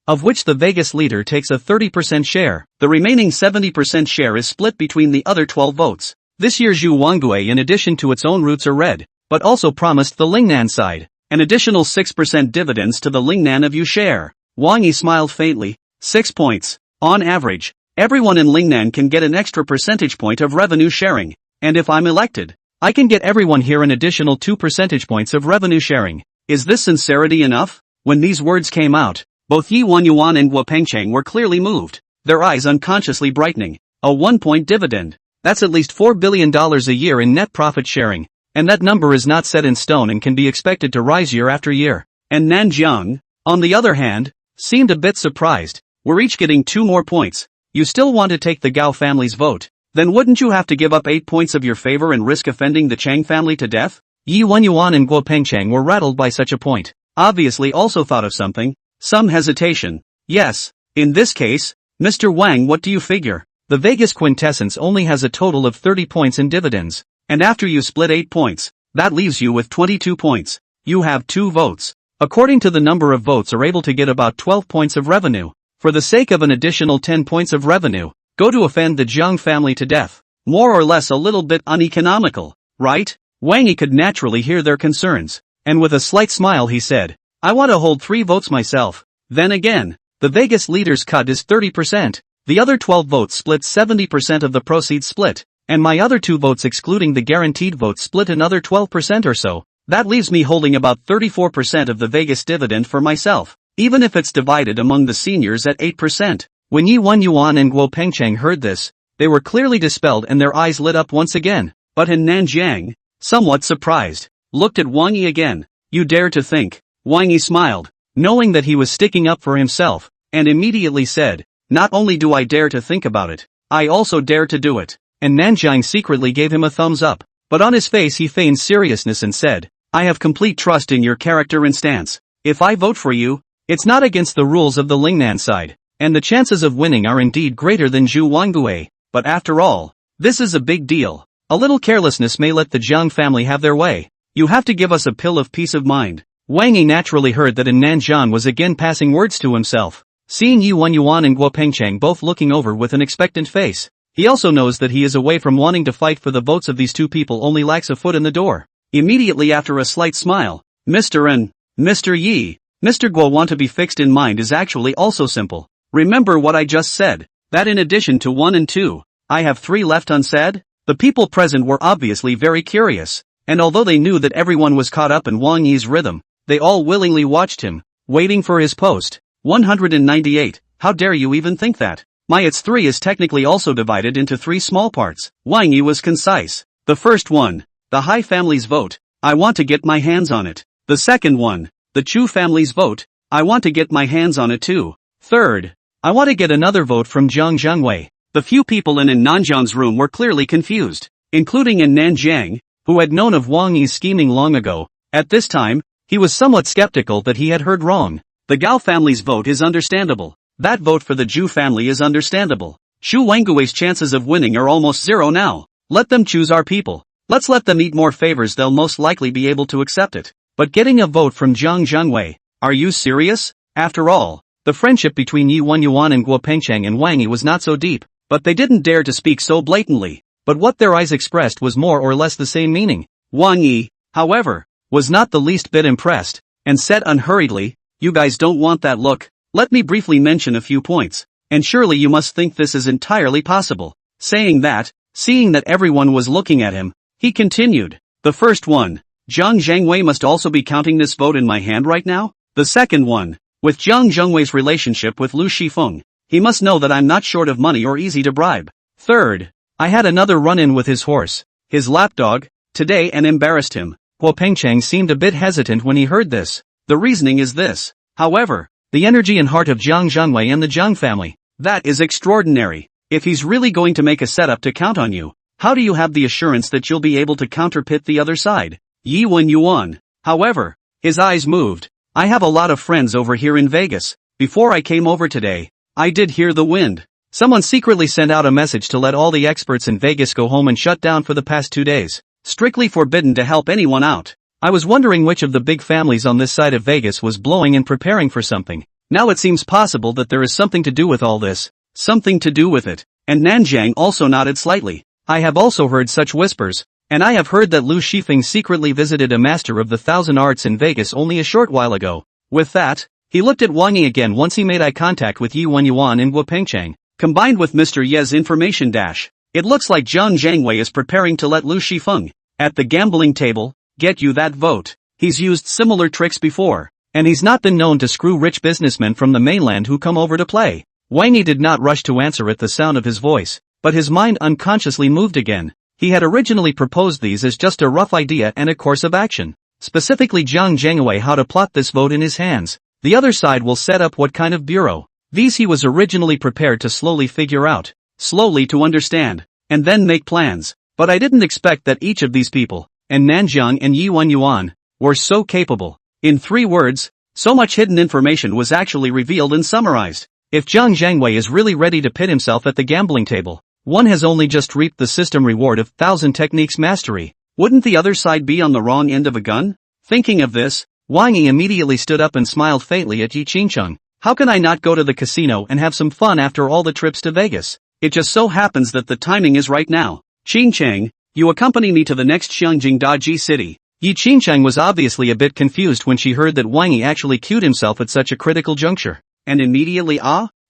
of which the Vegas leader takes a 30% share. The remaining 70% share is split between the other 12 votes. This year's Zhu Wanggui, in addition to its own roots, are red, but also promised the Lingnan side an additional 6% dividends to the Lingnan of you share. Wang Yi smiled faintly. 6 points. On average, everyone in Lingnan can get an extra percentage point of revenue sharing, and if I'm elected, I can get everyone here an additional 2 percentage points of revenue sharing. Is this sincerity enough? When these words came out, both Yi Yuan and Guo Pengcheng were clearly moved, their eyes unconsciously brightening. A 1-point dividend. That's at least $4 billion a year in net profit sharing, and that number is not set in stone and can be expected to rise year after year. And Nanjiang, on the other hand, seemed a bit surprised. We're each getting 2 more points. You still want to take the Gao family's vote? Then wouldn't you have to give up 8 points of your favor and risk offending the Chang family to death? Yi Yuan and Guo Pengcheng were rattled by such a point. Obviously also thought of something. Some hesitation. Yes, in this case, Mr. Wang, what do you figure? The Vegas quintessence only has a total of 30 points in dividends, and after you split 8 points, that leaves you with 22 points. You have 2 votes. According to the number of votes are able to get about 12 points of revenue. For the sake of an additional 10 points of revenue, go to offend the Zhang family to death. More or less a little bit uneconomical, right? Wang Yi could naturally hear their concerns, and with a slight smile he said, I want to hold 3 votes myself. Then again, the Vegas leader's cut is 30%. The other 12 votes split 70% of the proceeds split, and my other 2 votes excluding the guaranteed votes split another 12% or so. That leaves me holding about 34% of the Vegas dividend for myself, even if it's divided among the seniors at 8%. When Yi Yuan and Guo Pengcheng heard this, they were clearly dispelled and their eyes lit up once again. But in Nanjiang, somewhat surprised, looked at Wang Yi again. You dare to think? Wang Yi smiled, knowing that he was sticking up for himself, and immediately said, not only do I dare to think about it, I also dare to do it. And Nanjiang secretly gave him a thumbs up, but on his face he feigned seriousness and said, I have complete trust in your character and stance. If I vote for you, it's not against the rules of the Lingnan side, and the chances of winning are indeed greater than Zhu Wanggui. But after all, this is a big deal. A little carelessness may let the Zhang family have their way. You have to give us a pill of peace of mind. Wang Yi naturally heard that and Nanjiang was again passing words to himself. Seeing Yi Yuan and Guo Pengcheng both looking over with an expectant face, he also knows that he is away from wanting to fight for the votes of these 2 people, only lacks a foot in the door. Immediately after a slight smile, Mr. N, Mr. Yi, Mr. Guo want to be fixed in mind is actually also simple. Remember what I just said, that in addition to 1 and 2, I have 3 left unsaid? The people present were obviously very curious, and although they knew that everyone was caught up in Wang Yi's rhythm, they all willingly watched him, waiting for his post. 198, how dare you even think that? Its 3 is technically also divided into 3 small parts. Wang Yi was concise. The first one, the Hai family's vote, I want to get my hands on it. The second one, the Chu family's vote, I want to get my hands on it too. Third, I want to get another vote from Zhang Zhangwei. The few people in Nanjiang's room were clearly confused, including in Nanjiang, who had known of Wang Yi's scheming long ago. At this time, he was somewhat skeptical that he had heard wrong. The Gao family's vote is understandable. That vote for the Zhu family is understandable. Zhu Wanggui's chances of winning are almost 0 now. Let them choose our people. Let's let them eat more favors, they'll most likely be able to accept it. But getting a vote from Zhang Zhengwei? Are you serious? After all, the friendship between Yi Wenyuan and Guo Pengcheng and Wang Yi was not so deep, but they didn't dare to speak so blatantly. But what their eyes expressed was more or less the same meaning. Wang Yi, however, was not the least bit impressed, and said unhurriedly, "You guys don't want that look. Let me briefly mention a few points, and surely you must think this is entirely possible." Saying that, seeing that everyone was looking at him, he continued, "The first one, Zhang Zhengwei must also be counting this vote in my hand right now. The second one, with Zhang Zhengwei's relationship with Lu Shifeng, he must know that I'm not short of money or easy to bribe. Third, I had another run-in with his horse, his lapdog, today and embarrassed him." Guo Pengcheng seemed a bit hesitant when he heard this. The reasoning is this, however, the energy and heart of Zhang Zhengwei and the Zhang family, that is extraordinary. If he's really going to make a setup to count on you, how do you have the assurance that you'll be able to counterpit the other side? Yi Wenyuan, however, his eyes moved. "I have a lot of friends over here in Vegas. Before I came over today, I did hear the wind. Someone secretly sent out a message to let all the experts in Vegas go home and shut down for the past 2 days. Strictly forbidden to help anyone out. I was wondering which of the big families on this side of Vegas was blowing and preparing for something. Now it seems possible that there is something to do with all this. Something to do with it." And Nanjiang also nodded slightly. "I have also heard such whispers, and I have heard that Lu Shifeng secretly visited a master of the 1,000 arts in Vegas only a short while ago." With that, he looked at Wang Yi again once he made eye contact with Yi Wenyuan and Guo Pengcheng. Combined with Mr. Ye's information dash, it looks like Zhang Zhengwei is preparing to let Lu Shifeng, at the gambling table, get you that vote. He's used similar tricks before, and he's not been known to screw rich businessmen from the mainland who come over to play. Wang Yi did not rush to answer at the sound of his voice, but his mind unconsciously moved again. He had originally proposed these as just a rough idea and a course of action. Specifically Zhang Zhengwei how to plot this vote in his hands. The other side will set up what kind of bureau. These he was originally prepared to slowly figure out, slowly to understand, and then make plans. But I didn't expect that each of these people, and Nanjiang and Yi Wenyuan, were so capable. In 3 words, so much hidden information was actually revealed and summarized. If Zhang Zhengwei is really ready to pit himself at the gambling table, one has only just reaped the system reward of 1,000 techniques mastery. Wouldn't the other side be on the wrong end of a gun? Thinking of this, Wang Yi immediately stood up and smiled faintly at Yi Qingcheng. "How can I not go to the casino and have some fun after all the trips to Vegas? It just so happens that the timing is right now. Qingcheng, you accompany me to the next Xiangjing Daji city." Yi Qingcheng was obviously a bit confused when she heard that Wang Yi actually cued himself at such a critical juncture. And immediately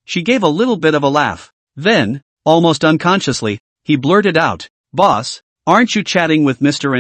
she gave a little bit of a laugh. Then, almost unconsciously, he blurted out, "Boss, aren't you chatting with Mr.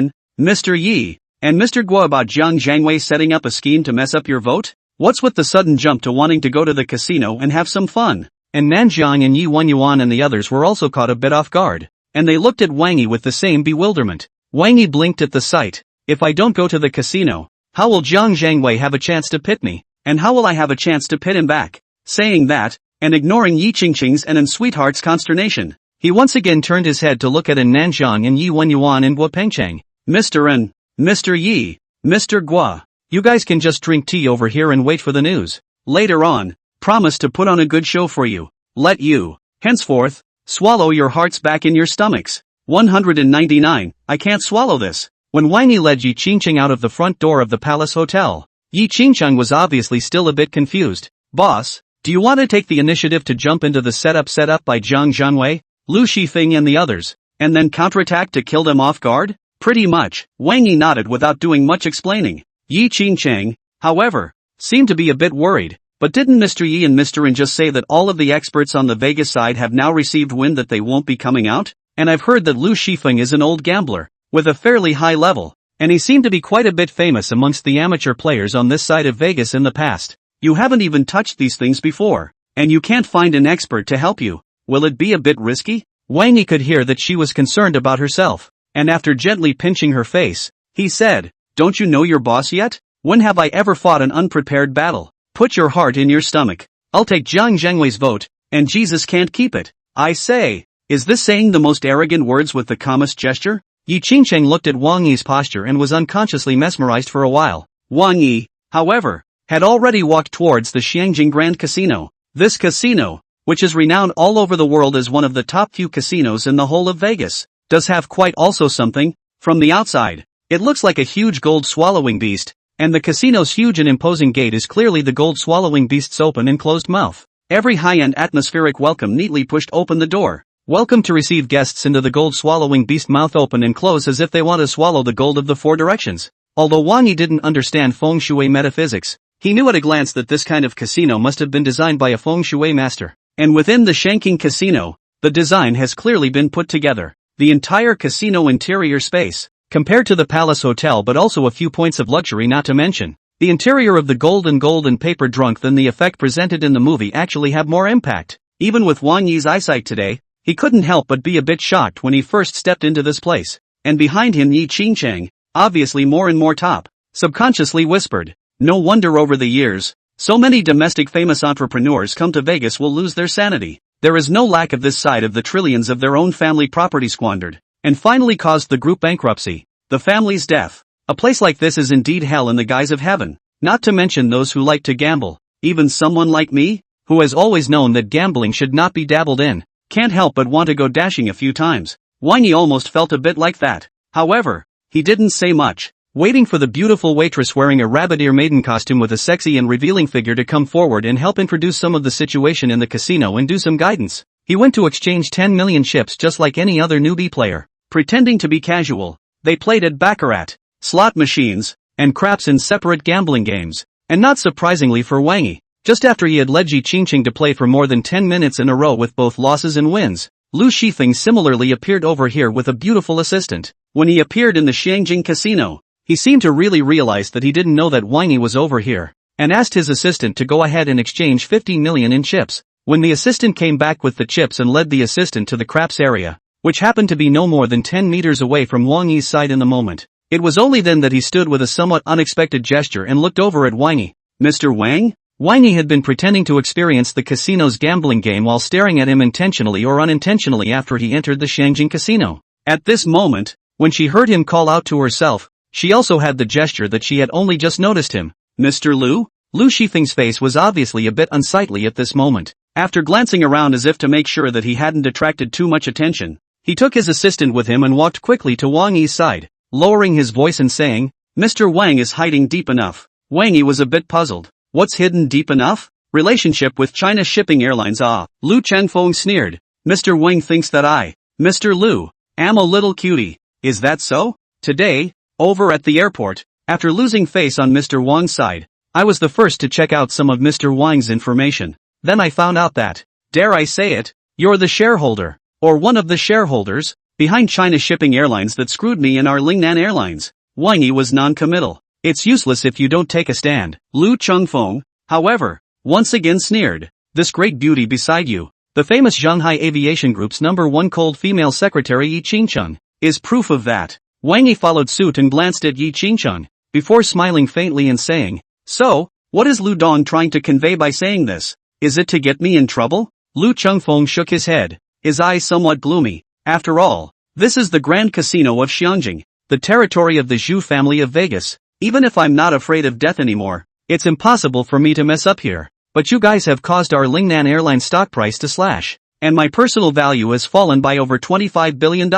Yi, and Mr. Guo about Zhang Zhengwei setting up a scheme to mess up your vote? What's with the sudden jump to wanting to go to the casino and have some fun?" And Nanjiang and Yi Wenyuan and the others were also caught a bit off guard, and they looked at Wang Yi with the same bewilderment. Wang Yi blinked at the sight. "If I don't go to the casino, how will Zhang Zhengwei have a chance to pit me? And how will I have a chance to pit him back?" Saying that, and ignoring Yi Qingcheng's and sweetheart's consternation, he once again turned his head to look at Nanjiang and Yi Wenyuan and Guo Pengcheng. Mr. Yi, Mr. Guo, you guys can just drink tea over here and wait for the news. Later on, promise to put on a good show for you. Let you, henceforth, swallow your hearts back in your stomachs. 199, I can't swallow this. When Wang Yi led Yi Qingcheng out of the front door of the Palace Hotel, Yi Qingcheng was obviously still a bit confused. "Boss, do you want to take the initiative to jump into the setup set up by Zhang Zhengwei, Lu Shifeng and the others, and then counterattack to kill them off guard?" "Pretty much." Wang Yi nodded without doing much explaining. Yi Qingcheng, however, seemed to be a bit worried. "But didn't Mr. Yi and Mr. Ren just say that all of the experts on the Vegas side have now received wind that they won't be coming out? And I've heard that Lu Shifeng is an old gambler, with a fairly high level, and he seemed to be quite a bit famous amongst the amateur players on this side of Vegas in the past. You haven't even touched these things before, and you can't find an expert to help you. Will it be a bit risky?" Wang Yi could hear that she was concerned about herself, and after gently pinching her face, he said, "Don't you know your boss yet? When have I ever fought an unprepared battle? Put your heart in your stomach. I'll take Zhang Zhengwei's vote, and Jesus can't keep it. I say, is this saying the most arrogant words with the calmest gesture?" Yi Qingcheng looked at Wang Yi's posture and was unconsciously mesmerized for a while. Wang Yi, however, had already walked towards the Xiangjing Grand Casino. This casino, which is renowned all over the world as one of the top few casinos in the whole of Vegas, does have quite also something From the outside, it looks like a huge gold swallowing beast, and the casino's huge and imposing gate is clearly the gold swallowing beast's open and closed mouth. Every high-end atmospheric welcome neatly pushed open the door. Welcome to receive guests into the gold swallowing beast, mouth open and close as if they want to swallow the gold of the four directions. Although Wang Yi didn't understand feng shui metaphysics, he knew at a glance that this kind of casino must have been designed by a feng shui master. And within the Shanking Casino, the design has clearly been put together. The entire casino interior space, compared to the Palace Hotel, but also a few points of luxury not to mention the interior of the gold and paper drunk than the effect presented in the movie actually have more impact. Even with Wang Yi's eyesight today, he couldn't help but be a bit shocked when he first stepped into this place. And behind him Yi Qingchang, obviously more and more top, subconsciously whispered, "No wonder over the years, so many domestic famous entrepreneurs come to Vegas will lose their sanity. There is no lack of this side of the trillions of their own family property squandered, and finally caused the group bankruptcy, the family's death. A place like this is indeed hell in the guise of heaven, not to mention those who like to gamble. Even someone like me, who has always known that gambling should not be dabbled in, can't help but want to go dashing a few times." Wang Yi almost felt a bit like that. However, he didn't say much, waiting for the beautiful waitress wearing a rabbit ear maiden costume with a sexy and revealing figure to come forward and help introduce some of the situation in the casino and do some guidance. He went to exchange 10 million chips just like any other newbie player. Pretending to be casual, they played at baccarat, slot machines, and craps in separate gambling games. And not surprisingly for Wang Yi, just after he had led Yi Qingchang to play for more than 10 minutes in a row with both losses and wins, Lu Shifeng similarly appeared over here with a beautiful assistant. When he appeared in the Shangjing Casino, he seemed to really realize that he didn't know that Wang Yi was over here, and asked his assistant to go ahead and exchange 50 million in chips. When the assistant came back with the chips and led the assistant to the craps area, which happened to be no more than 10 meters away from Wang Yi's side in the moment, it was only then that he stood with a somewhat unexpected gesture and looked over at Wang Yi. "Mr. Wang?" Wang Yi had been pretending to experience the casino's gambling game while staring at him intentionally or unintentionally after he entered the Shangjing Casino. At this moment, when she heard him call out to herself, she also had the gesture that she had only just noticed him. "Mr. Lu?" Lu Shifeng's face was obviously a bit unsightly at this moment. After glancing around as if to make sure that he hadn't attracted too much attention, he took his assistant with him and walked quickly to Wang Yi's side, lowering his voice and saying, "Mr. Wang is hiding deep enough." Wang Yi was a bit puzzled. "What's hidden deep enough?" "Relationship with China Shipping Airlines." "Ah," Lu Chenfeng sneered. "Mr. Wang thinks that I, Mr. Lu, am a little cutie. Is that so?" "Today, over at the airport, after losing face on Mr. Wang's side, I was the first to check out some of Mr. Wang's information. Then I found out that, dare I say it, you're the shareholder, or one of the shareholders, behind China Shipping Airlines that screwed me and our Lingnan Airlines." Wang Yi was non-committal. "It's useless if you don't take a stand." Lu Chengfeng, however, once again sneered. "This great beauty beside you, the famous Shanghai Aviation Group's #1 cold female secretary Yi Qingchang, is proof of that." Wang Yi followed suit and glanced at Yi Qingchang, before smiling faintly and saying, "So, what is Lu Dong trying to convey by saying this? Is it to get me in trouble?" Lu Chengfeng shook his head, his eyes somewhat gloomy. "After all, this is the Grand Casino of Xiangjing, the territory of the Zhu family of Vegas. Even if I'm not afraid of death anymore, it's impossible for me to mess up here. But you guys have caused our Lingnan Airline stock price to slash, and my personal value has fallen by over $25 billion.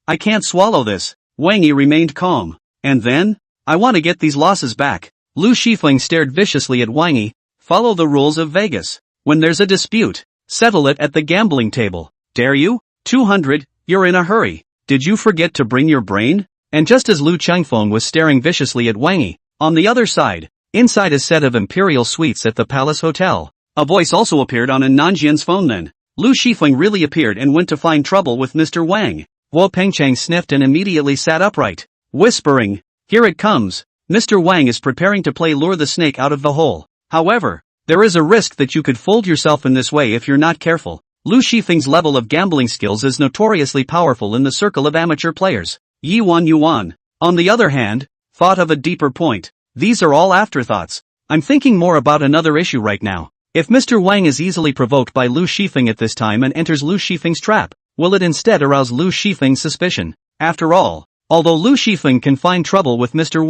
I can't swallow this." Wang Yi remained calm. "And then? I want to get these losses back." Lu Shifeng stared viciously at Wang Yi. "Follow the rules of Vegas. When there's a dispute, settle it at the gambling table. Dare you? 200, you're in a hurry. Did you forget to bring your brain?" And just as Lu Chengfeng was staring viciously at Wang Yi, on the other side, inside a set of imperial suites at the Palace Hotel, a voice also appeared on Nanjian's phone. Then Lu Shifeng really appeared and went to find trouble with Mr. Wang. Guo Pengchang sniffed and immediately sat upright, whispering, "Here it comes. Mr. Wang is preparing to play lure the snake out of the hole. However, there is a risk that you could fold yourself in this way if you're not careful." Lu Shifeng's level of gambling skills is notoriously powerful in the circle of amateur players. Yuan, on the other hand, thought of a deeper point. "These are all afterthoughts. I'm thinking more about another issue right now. If Mr. Wang is easily provoked by Lu Shifeng at this time and enters Lu Shifeng's trap, will it instead arouse Lu Shifeng's suspicion? After all, although Lu Shifeng can find trouble with Mr.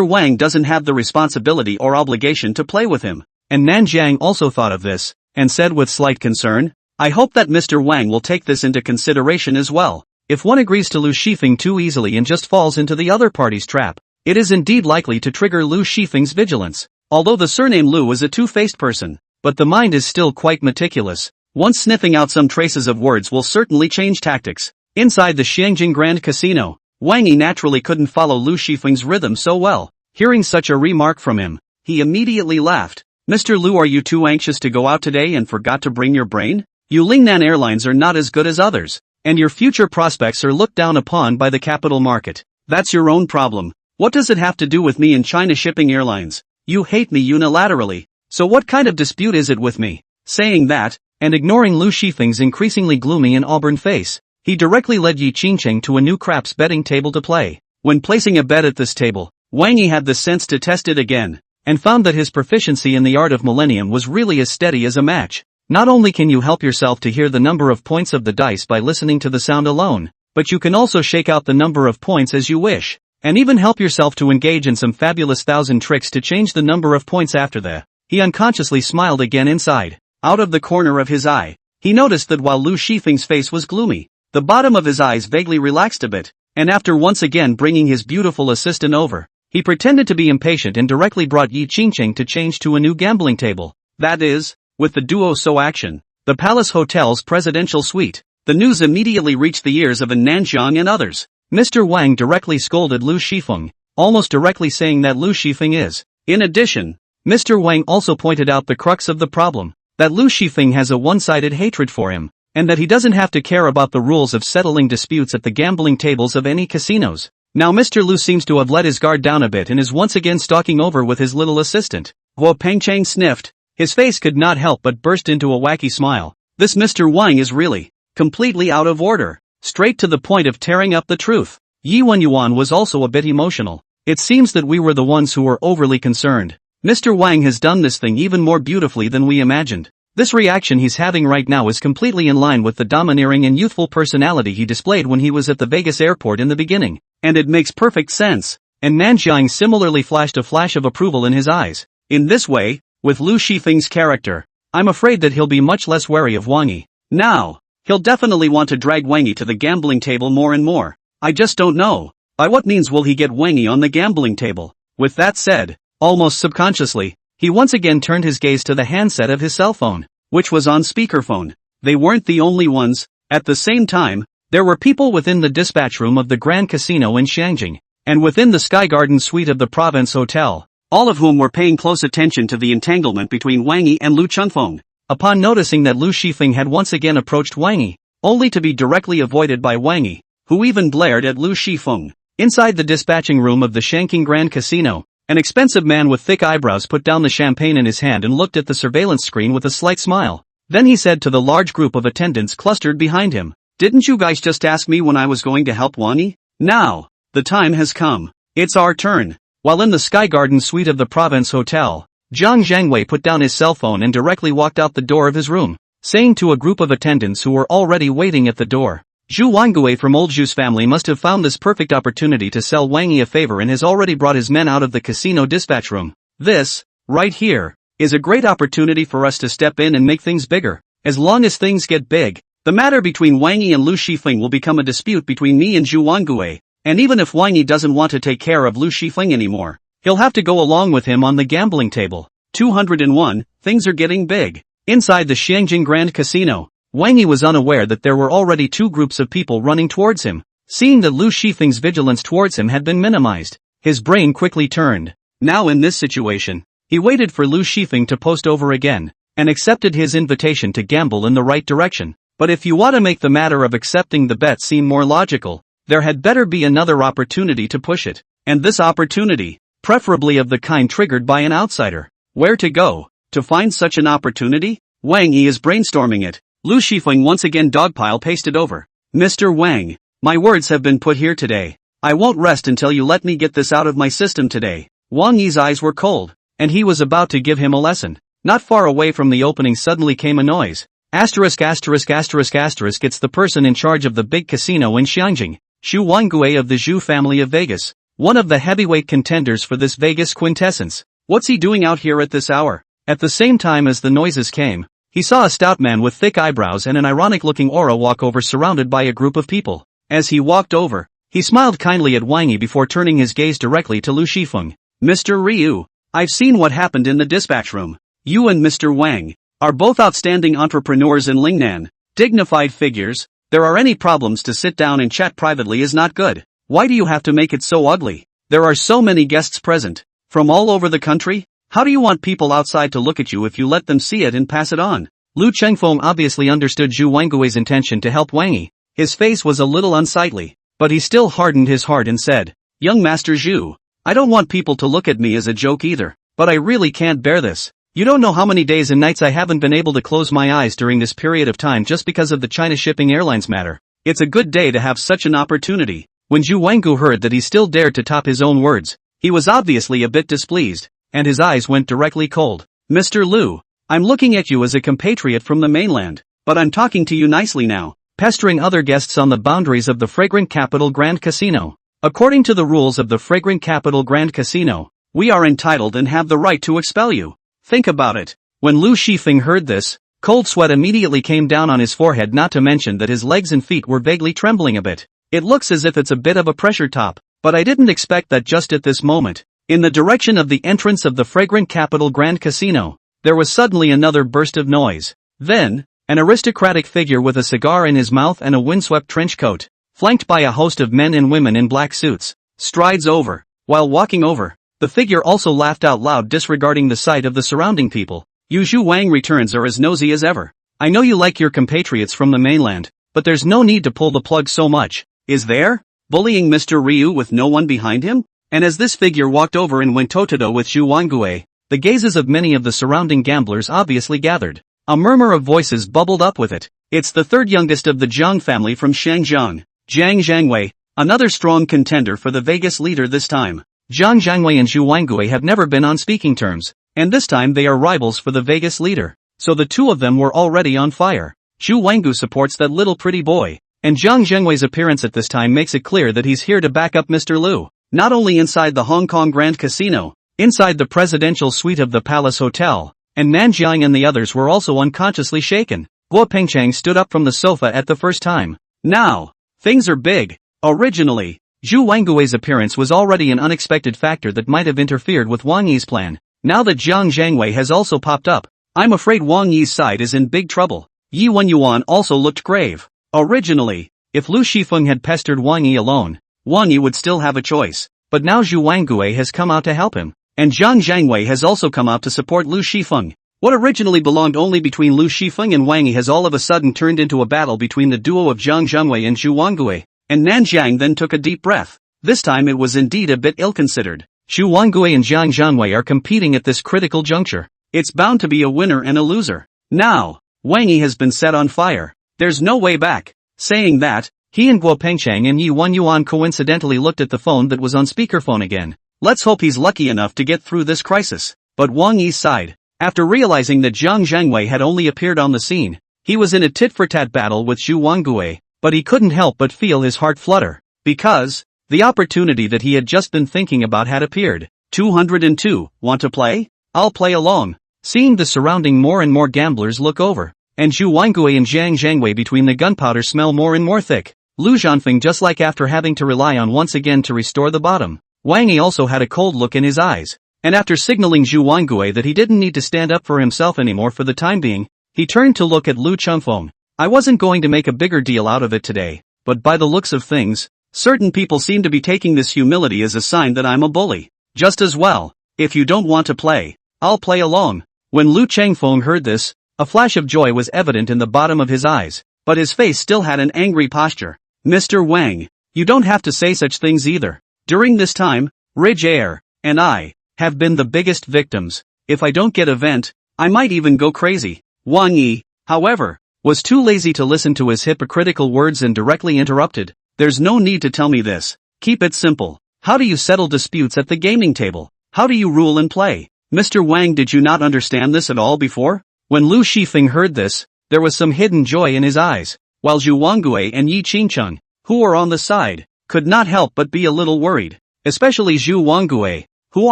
Wang doesn't have the responsibility or obligation to play with him." And Nanjiang also thought of this, and said with slight concern, "I hope that Mr. Wang will take this into consideration as well." If one agrees to Lu Shifeng too easily and just falls into the other party's trap, it is indeed likely to trigger Lu Shifeng's vigilance. Although the surname Lu is a two-faced person, but the mind is still quite meticulous. Once sniffing out some traces of words will certainly change tactics. Inside the Xiangjing Grand Casino, Wang Yi naturally couldn't follow Lu Shifeng's rhythm so well. Hearing such a remark from him, he immediately laughed. Mr. Lu, are you too anxious to go out today and forgot to bring your brain? You Lingnan Airlines are not as good as others, and your future prospects are looked down upon by the capital market. That's your own problem. What does it have to do with me and China Shipping Airlines? You hate me unilaterally, so what kind of dispute is it with me? Saying that, and ignoring Lu Shifeng's increasingly gloomy and auburn face, he directly led Yi Qingcheng to a new craps betting table to play. When placing a bet at this table, Wang Yi had the sense to test it again, and found that his proficiency in the art of millennium was really as steady as a match. Not only can you help yourself to hear the number of points of the dice by listening to the sound alone, but you can also shake out the number of points as you wish, and even help yourself to engage in some fabulous 1,000 tricks to change the number of points after that. He unconsciously smiled again inside. Out of the corner of his eye, he noticed that while Lu Shifeng's face was gloomy, the bottom of his eyes vaguely relaxed a bit, and after once again bringing his beautiful assistant over, he pretended to be impatient and directly brought Yi Qingcheng to change to a new gambling table. That is, with the duo so action, the Palace Hotel's presidential suite. The news immediately reached the ears of Nanjiang and others. Mr. Wang directly scolded Lu Shifeng, almost directly saying that Lu Shifeng is. In addition, Mr. Wang also pointed out the crux of the problem, that Lu Shifeng has a one-sided hatred for him, and that he doesn't have to care about the rules of settling disputes at the gambling tables of any casinos. Now Mr. Lu seems to have let his guard down a bit and is once again stalking over with his little assistant. Guo Pengcheng sniffed. His face could not help but burst into a wacky smile. This Mr. Wang is really completely out of order, straight to the point of tearing up the truth. Yi Wenyuan was also a bit emotional. It seems that we were the ones who were overly concerned. Mr. Wang has done this thing even more beautifully than we imagined. This reaction he's having right now is completely in line with the domineering and youthful personality he displayed when he was at the Vegas airport in the beginning. And it makes perfect sense. And Nanjiang similarly flashed a flash of approval in his eyes. In this way, with Lu Shifeng's character, I'm afraid that he'll be much less wary of Wang Yi. Now, he'll definitely want to drag Wang Yi to the gambling table more and more. I just don't know. By what means will he get Wang Yi on the gambling table? With that said, almost subconsciously, he once again turned his gaze to the handset of his cell phone, which was on speakerphone. They weren't the only ones. At the same time, there were people within the dispatch room of the Grand Casino in Shangjing, and within the Sky Garden suite of the Province Hotel, all of whom were paying close attention to the entanglement between Wang Yi and Lu Chengfeng. Upon noticing that Lu Shifeng had once again approached Wang Yi, only to be directly avoided by Wang Yi, who even glared at Lu Shifeng. Inside the dispatching room of the Shanking Grand Casino, an expensive man with thick eyebrows put down the champagne in his hand and looked at the surveillance screen with a slight smile. Then he said to the large group of attendants clustered behind him, "Didn't you guys just ask me when I was going to help Wang Yi? Now, the time has come. It's our turn." While in the Sky Garden suite of the Province Hotel, Zhang Zhangwei put down his cell phone and directly walked out the door of his room, saying to a group of attendants who were already waiting at the door, "Zhu Wangui from Old Zhu's family must have found this perfect opportunity to sell Wang Yi a favor and has already brought his men out of the casino dispatch room. This, right here, is a great opportunity for us to step in and make things bigger. As long as things get big, the matter between Wang Yi and Lu Shifeng will become a dispute between me and Zhu Wangui. And even if Wang Yi doesn't want to take care of Lu Shifeng anymore, he'll have to go along with him on the gambling table." 201, things are getting big. Inside the Xiangjing Grand Casino, Wang Yi was unaware that there were already two groups of people running towards him. Seeing that Lu Shifeng's vigilance towards him had been minimized, his brain quickly turned. Now in this situation, he waited for Lu Shifeng to post over again, and accepted his invitation to gamble in the right direction. But if you want to make the matter of accepting the bet seem more logical, there had better be another opportunity to push it, and this opportunity, preferably of the kind triggered by an outsider. Where to go to find such an opportunity? Wang Yi is brainstorming it. Lu Shifeng once again dogpile pasted over. "Mr. Wang, my words have been put here today. I won't rest until you let me get this out of my system today." Wang Yi's eyes were cold, and he was about to give him a lesson. Not far away from the opening suddenly came a noise. Asterisk asterisk asterisk asterisk It's the person in charge of the big casino in Xiangjing, Xu Wangui of the Zhu family of Vegas, one of the heavyweight contenders for this Vegas quintessence. What's he doing out here at this hour? At the same time as the noises came, he saw a stout man with thick eyebrows and an ironic-looking aura walk over surrounded by a group of people. As he walked over, he smiled kindly at Wang Yi before turning his gaze directly to Lu Shifeng. Mr. Ryu, I've seen what happened in the dispatch room. You and Mr. Wang are both outstanding entrepreneurs in Lingnan, dignified figures. There are any problems to sit down and chat privately is not good. Why do you have to make it so ugly? There are so many guests present, from all over the country. How do you want people outside to look at you if you let them see it and pass it on? Lu Chengfeng obviously understood Zhu Wangui's intention to help Wang Yi. His face was a little unsightly, but he still hardened his heart and said, Young Master Zhu, I don't want people to look at me as a joke either, but I really can't bear this. You don't know how many days and nights I haven't been able to close my eyes during this period of time just because of the China Shipping Airlines matter. It's a good day to have such an opportunity. When Zhu Wangu heard that he still dared to top his own words, he was obviously a bit displeased, and his eyes went directly cold. Mr. Lu, I'm looking at you as a compatriot from the mainland, but I'm talking to you nicely now, pestering other guests on the boundaries of the Fragrant Capital Grand Casino. According to the rules of the Fragrant Capital Grand Casino, we are entitled and have the right to expel you. Think about it. When Lu Shifeng heard this, cold sweat immediately came down on his forehead, not to mention that his legs and feet were vaguely trembling a bit. It looks as if it's a bit of a pressure top, but I didn't expect that just at this moment. In the direction of the entrance of the Fragrant Capital Grand Casino, there was suddenly another burst of noise. Then, an aristocratic figure with a cigar in his mouth and a windswept trench coat, flanked by a host of men and women in black suits, strides over. While walking over, the figure also laughed out loud, disregarding the sight of the surrounding people. You Zhu Wang returns are as nosy as ever. I know you like your compatriots from the mainland, but there's no need to pull the plug so much, is there? Bullying Mr. Ryu with no one behind him? And as this figure walked over and went toe-to-toe with Zhu Wangue, the gazes of many of the surrounding gamblers obviously gathered. A murmur of voices bubbled up with it. It's the third youngest of the Zhang family from Shangjiang, Zhang Zhangwei, another strong contender for the Vegas leader this time. Zhang Zhangwei and Zhu Wangue have never been on speaking terms, and this time they are rivals for the Vegas leader. So the two of them were already on fire. Zhu Wangu supports that little pretty boy, and Zhang Zhangwei's appearance at this time makes it clear that he's here to back up Mr. Lu. Not only inside the Hong Kong Grand Casino, inside the presidential suite of the Palace Hotel, and Nanjiang and the others were also unconsciously shaken. Guo Pengcheng stood up from the sofa at the first time. Now, things are big. Originally, Zhu Wangui's appearance was already an unexpected factor that might have interfered with Wang Yi's plan. Now that Zhang Zhangwei has also popped up, I'm afraid Wang Yi's side is in big trouble. Yi Wenyuan also looked grave. Originally, if Lu Shifeng had pestered Wang Yi alone, Wang Yi would still have a choice, but now Zhu Wangue has come out to help him, and Zhang Zhangwei has also come out to support Lu Shifeng. What originally belonged only between Lu Shifeng and Wang Yi has all of a sudden turned into a battle between the duo of Zhang Zhangwei and Zhu Wangue, and Nanjiang then took a deep breath. This time it was indeed a bit ill-considered. Zhu Wangue and Zhang Zhangwei are competing at this critical juncture. It's bound to be a winner and a loser. Now, Wang Yi has been set on fire. There's no way back. Saying that, he and Guo Pengcheng and Yi Wenyuan coincidentally looked at the phone that was on speakerphone again. Let's hope he's lucky enough to get through this crisis. But Wang Yi sighed. After realizing that Zhang Zhangwei had only appeared on the scene, he was in a tit-for-tat battle with Zhu Wangue, but he couldn't help but feel his heart flutter, because the opportunity that he had just been thinking about had appeared. 202, want to play? I'll play along. Seeing the surrounding more and more gamblers look over, and Zhu Wangue and Zhang Zhangwei between the gunpowder smell more and more thick. Lu Zhanfeng just like after having to rely on once again to restore the bottom. Wang Yi also had a cold look in his eyes, and after signaling Zhu Wangue that he didn't need to stand up for himself anymore for the time being, he turned to look at Lu Chengfeng. I wasn't going to make a bigger deal out of it today, but by the looks of things, certain people seem to be taking this humility as a sign that I'm a bully. Just as well, if you don't want to play, I'll play along. When Lu Chengfeng heard this, a flash of joy was evident in the bottom of his eyes, but his face still had an angry posture. Mr. Wang, you don't have to say such things either. During this time, Ridge Air and I have been the biggest victims. If I don't get a vent, I might even go crazy. Wang Yi, however, was too lazy to listen to his hypocritical words and directly interrupted. There's no need to tell me this. Keep it simple. How do you settle disputes at the gaming table? How do you rule and play? Mr. Wang, did you not understand this at all before? When Lu Shifeng heard this, there was some hidden joy in his eyes, while Zhu Wangue and Yi Qingcheng, who were on the side, could not help but be a little worried. Especially Zhu Wangue, who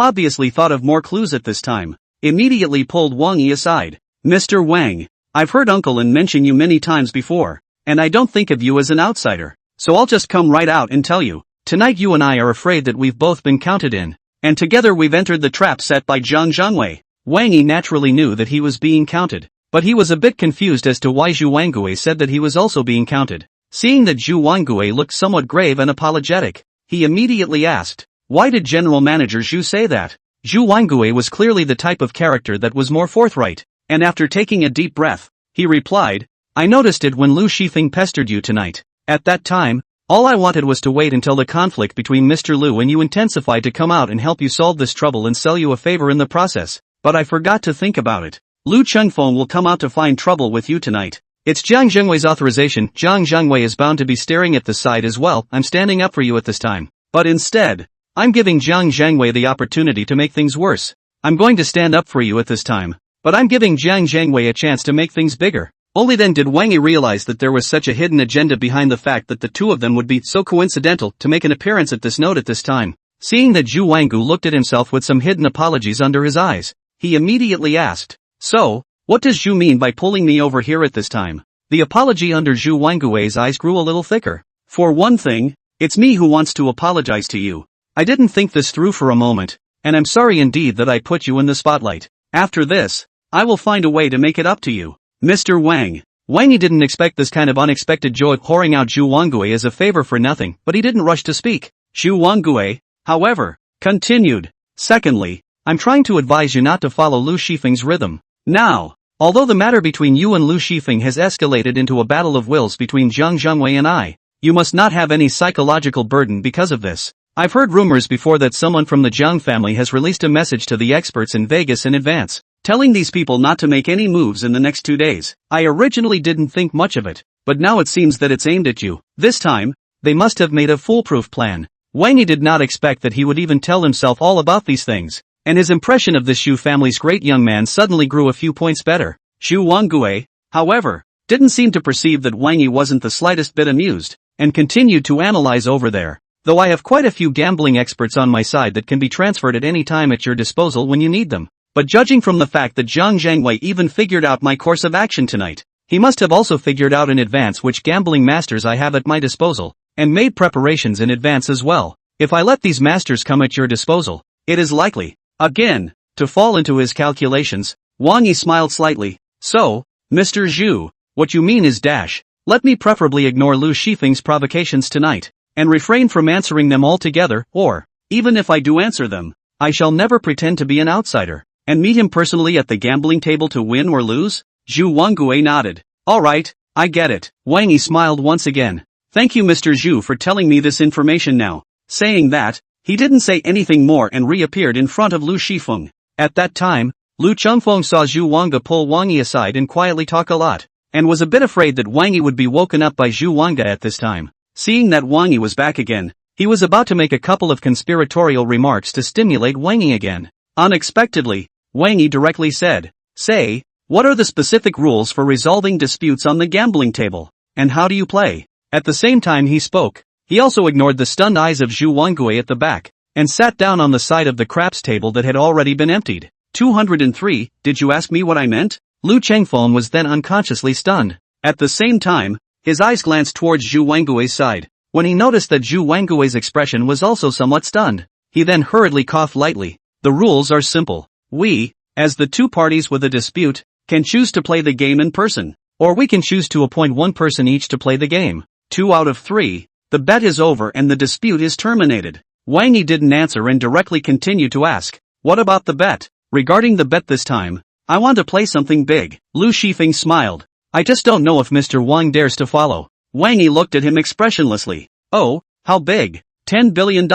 obviously thought of more clues at this time, immediately pulled Wang Yi aside. Mr. Wang, I've heard Uncle Lin mention you many times before, and I don't think of you as an outsider. so I'll just come right out and tell you. Tonight you and I are afraid that we've both been counted in. And together we've entered the trap set by Zhang Zhangwei. Wang Yi naturally knew that he was being counted. But he was a bit confused as to why Zhu Wangui said that he was also being counted. Seeing that Zhu Wangui looked somewhat grave and apologetic, he immediately asked, "Why did General Manager Zhu say that?" Zhu Wangui was clearly the type of character that was more forthright, and after taking a deep breath, he replied, "I noticed it when Lu Shifeng pestered you tonight. At that time, all I wanted was to wait until the conflict between Mr. Lu and you intensified to come out and help you solve this trouble and sell you a favor in the process, but I forgot to think about it. Lu Chengfeng will come out to find trouble with you tonight. It's Zhang Zhengwei's authorization. Zhang Zhengwei is bound to be staring at the side as well. I'm standing up for you at this time. But instead, I'm giving Zhang Zhengwei the opportunity to make things worse. I'm going to stand up for you at this time, but I'm giving Zhang Zhengwei a chance to make things bigger." Only then did Wang Yi realize that there was such a hidden agenda behind the fact that the two of them would be so coincidental to make an appearance at this note at this time. Seeing that Zhu Wanggu looked at himself with some hidden apologies under his eyes, he immediately asked, "So, what does Zhu mean by pulling me over here at this time?" The apology under Zhu Wanggui's eyes grew a little thicker. "For one thing, it's me who wants to apologize to you. I didn't think this through for a moment, and I'm sorry indeed that I put you in the spotlight. After this, I will find a way to make it up to you, Mr. Wang." Wang Yi didn't expect this kind of unexpected joy pouring out Zhu Wangui as a favor for nothing, but he didn't rush to speak. Zhu Wangui, however, continued, "Secondly, I'm trying to advise you not to follow Lu Shifeng's rhythm. Now, although the matter between you and Lu Shifeng has escalated into a battle of wills between Zhang Zhengwei and I, you must not have any psychological burden because of this. I've heard rumors before that someone from the Zhang family has released a message to the experts in Vegas in advance, telling these people not to make any moves in the next 2 days. I originally didn't think much of it, but now it seems that it's aimed at you. This time, they must have made a foolproof plan." Wang Yi did not expect that he would even tell himself all about these things, and his impression of this Xu family's great young man suddenly grew a few points better. Zhu Wangui, however, didn't seem to perceive that Wang Yi wasn't the slightest bit amused, and continued to analyze over there. "Though I have quite a few gambling experts on my side that can be transferred at any time at your disposal when you need them. But judging from the fact that Zhang Zhengwei even figured out my course of action tonight, he must have also figured out in advance which gambling masters I have at my disposal, and made preparations in advance as well. If I let these masters come at your disposal, it is likely, again, to fall into his calculations." Wang Yi smiled slightly. "So, Mr. Zhu, what you mean is dash. Let me preferably ignore Lu Shifeng's provocations tonight, and refrain from answering them altogether, or, even if I do answer them, I shall never pretend to be an outsider, and meet him personally at the gambling table to win or lose?" Zhu Wangui nodded. "Alright, I get it." Wang Yi smiled once again. "Thank you Mr. Zhu for telling me this information now." Saying that, he didn't say anything more and reappeared in front of Lu Shifeng. At that time, Lu Chengfeng saw Zhu Wangge pull Wang Yi aside and quietly talk a lot, and was a bit afraid that Wang Yi would be woken up by Zhu Wangge at this time. Seeing that Wang Yi was back again, he was about to make a couple of conspiratorial remarks to stimulate Wang Yi again. Unexpectedly, Wang Yi directly said, "Say, what are the specific rules for resolving disputes on the gambling table, and how do you play?" At the same time he spoke, he also ignored the stunned eyes of Zhu Wangui at the back, and sat down on the side of the craps table that had already been emptied. 203, "Did you ask me what I meant?" Lu Chengfeng was then unconsciously stunned. At the same time, his eyes glanced towards Zhu Wangui's side. When he noticed that Zhu Wangui's expression was also somewhat stunned, he then hurriedly coughed lightly. "The rules are simple. We, as the two parties with a dispute, can choose to play the game in person, or we can choose to appoint one person each to play the game. 2 out of 3, the bet is over and the dispute is terminated." Wang Yi didn't answer and directly continued to ask, "What about the bet?" "Regarding the bet this time, I want to play something big." Lu Shifeng smiled. "I just don't know if Mr. Wang dares to follow." Wang Yi looked at him expressionlessly. "Oh, how big?" $10 billion.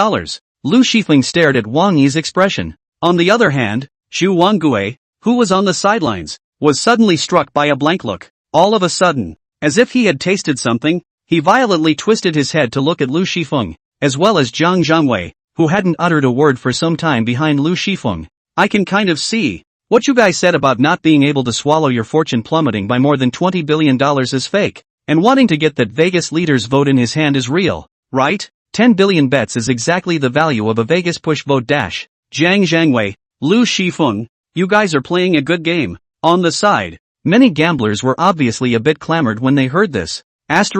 Lu Shifeng stared at Wang Yi's expression. On the other hand, Zhu Wangui, who was on the sidelines, was suddenly struck by a blank look. All of a sudden, as if he had tasted something, he violently twisted his head to look at Lu Shifeng, as well as Zhang Zhengwei, who hadn't uttered a word for some time behind Lu Shifeng. "I can kind of see what you guys said about not being able to swallow your fortune plummeting by more than $20 billion is fake, and wanting to get that Vegas leader's vote in his hand is real, right? 10 billion bets is exactly the value of a Vegas push vote dash." Zhang Zhengwei, Lu Shifeng, you guys are playing a good game. On the side, many gamblers were obviously a bit clamored when they heard this. Is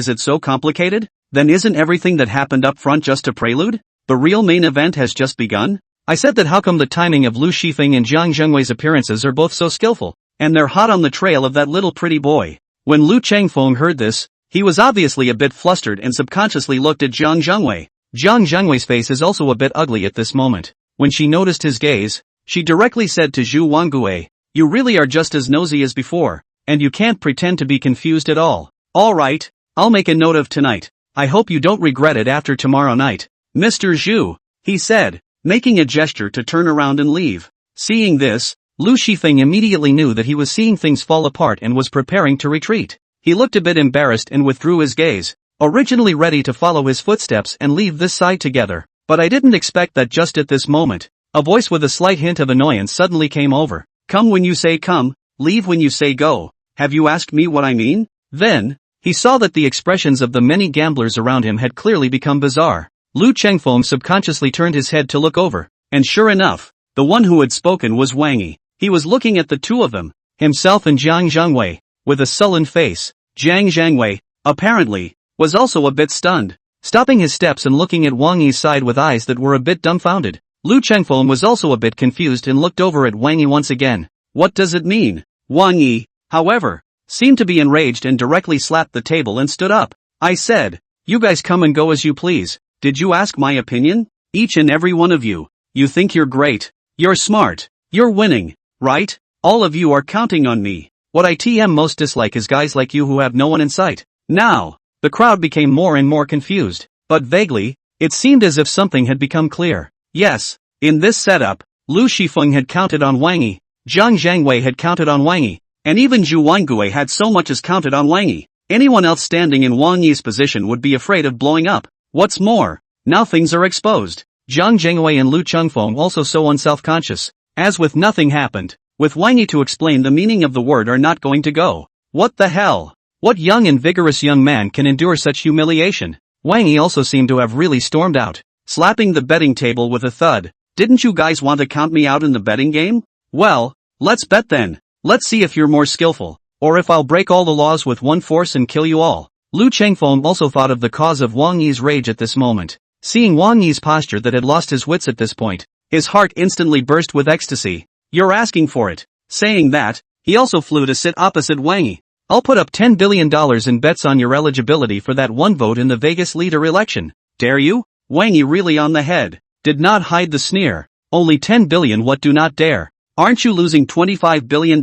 it so complicated? Then isn't everything that happened up front just a prelude? The real main event has just begun? I said that how come the timing of Lu Shifeng and Jiang Zhengwei's appearances are both so skillful, and they're hot on the trail of that little pretty boy. When Lu Changfeng heard this, he was obviously a bit flustered and subconsciously looked at Jiang Zhengwei. Jiang Zhengwei's face is also a bit ugly at this moment. When she noticed his gaze, she directly said to Zhu Wangue, "You really are just as nosy as before, and you can't pretend to be confused at all. Alright, I'll make a note of tonight. I hope you don't regret it after tomorrow night. Mr. Zhu," he said, making a gesture to turn around and leave. Seeing this, Lu Shifeng immediately knew that he was seeing things fall apart and was preparing to retreat. He looked a bit embarrassed and withdrew his gaze, originally ready to follow his footsteps and leave this side together. But I didn't expect that just at this moment, a voice with a slight hint of annoyance suddenly came over. "Come when you say come, leave when you say go. Have you asked me what I mean?" Then, he saw that the expressions of the many gamblers around him had clearly become bizarre. Lu Chengfeng subconsciously turned his head to look over, and sure enough, the one who had spoken was Wang Yi. He was looking at the two of them, himself and Jiang Zhengwei, with a sullen face. Jiang Zhengwei, apparently, was also a bit stunned, stopping his steps and looking at Wang Yi's side with eyes that were a bit dumbfounded. Lu Chengfeng was also a bit confused and looked over at Wang Yi once again. What does it mean? Wang Yi, however, seemed to be enraged and directly slapped the table and stood up. "I said, you guys come and go as you please. Did you ask my opinion? Each and every one of you. You think you're great. You're smart. You're winning, right? All of you are counting on me. What I most dislike is guys like you who have no one in sight." Now, the crowd became more and more confused, but vaguely, it seemed as if something had become clear. Yes, in this setup, Lu Shifeng had counted on Wang Yi, Jiang Zhengwei had counted on Wang Yi, and even Zhu Wangue had so much as counted on Wang Yi. Anyone else standing in Wang Yi's position would be afraid of blowing up. What's more, now things are exposed. Jiang Zhengwei and Lu Chengfeng also so unself-conscious, as with nothing happened, with Wang Yi to explain the meaning of the word are not going to go. What the hell? What young and vigorous young man can endure such humiliation? Wang Yi also seemed to have really stormed out, slapping the betting table with a thud. "Didn't you guys want to count me out in the betting game? Well, let's bet then. Let's see if you're more skillful, or if I'll break all the laws with one force and kill you all." Lu Chengfeng also thought of the cause of Wang Yi's rage at this moment. Seeing Wang Yi's posture that had lost his wits at this point, his heart instantly burst with ecstasy. "You're asking for it." Saying that, he also flew to sit opposite Wang Yi. "I'll put up $10 billion in bets on your eligibility for that one vote in the Vegas leader election. Dare you?" Wang Yi really on the head, did not hide the sneer. "Only 10 billion, what do not dare? Aren't you losing $25 billion?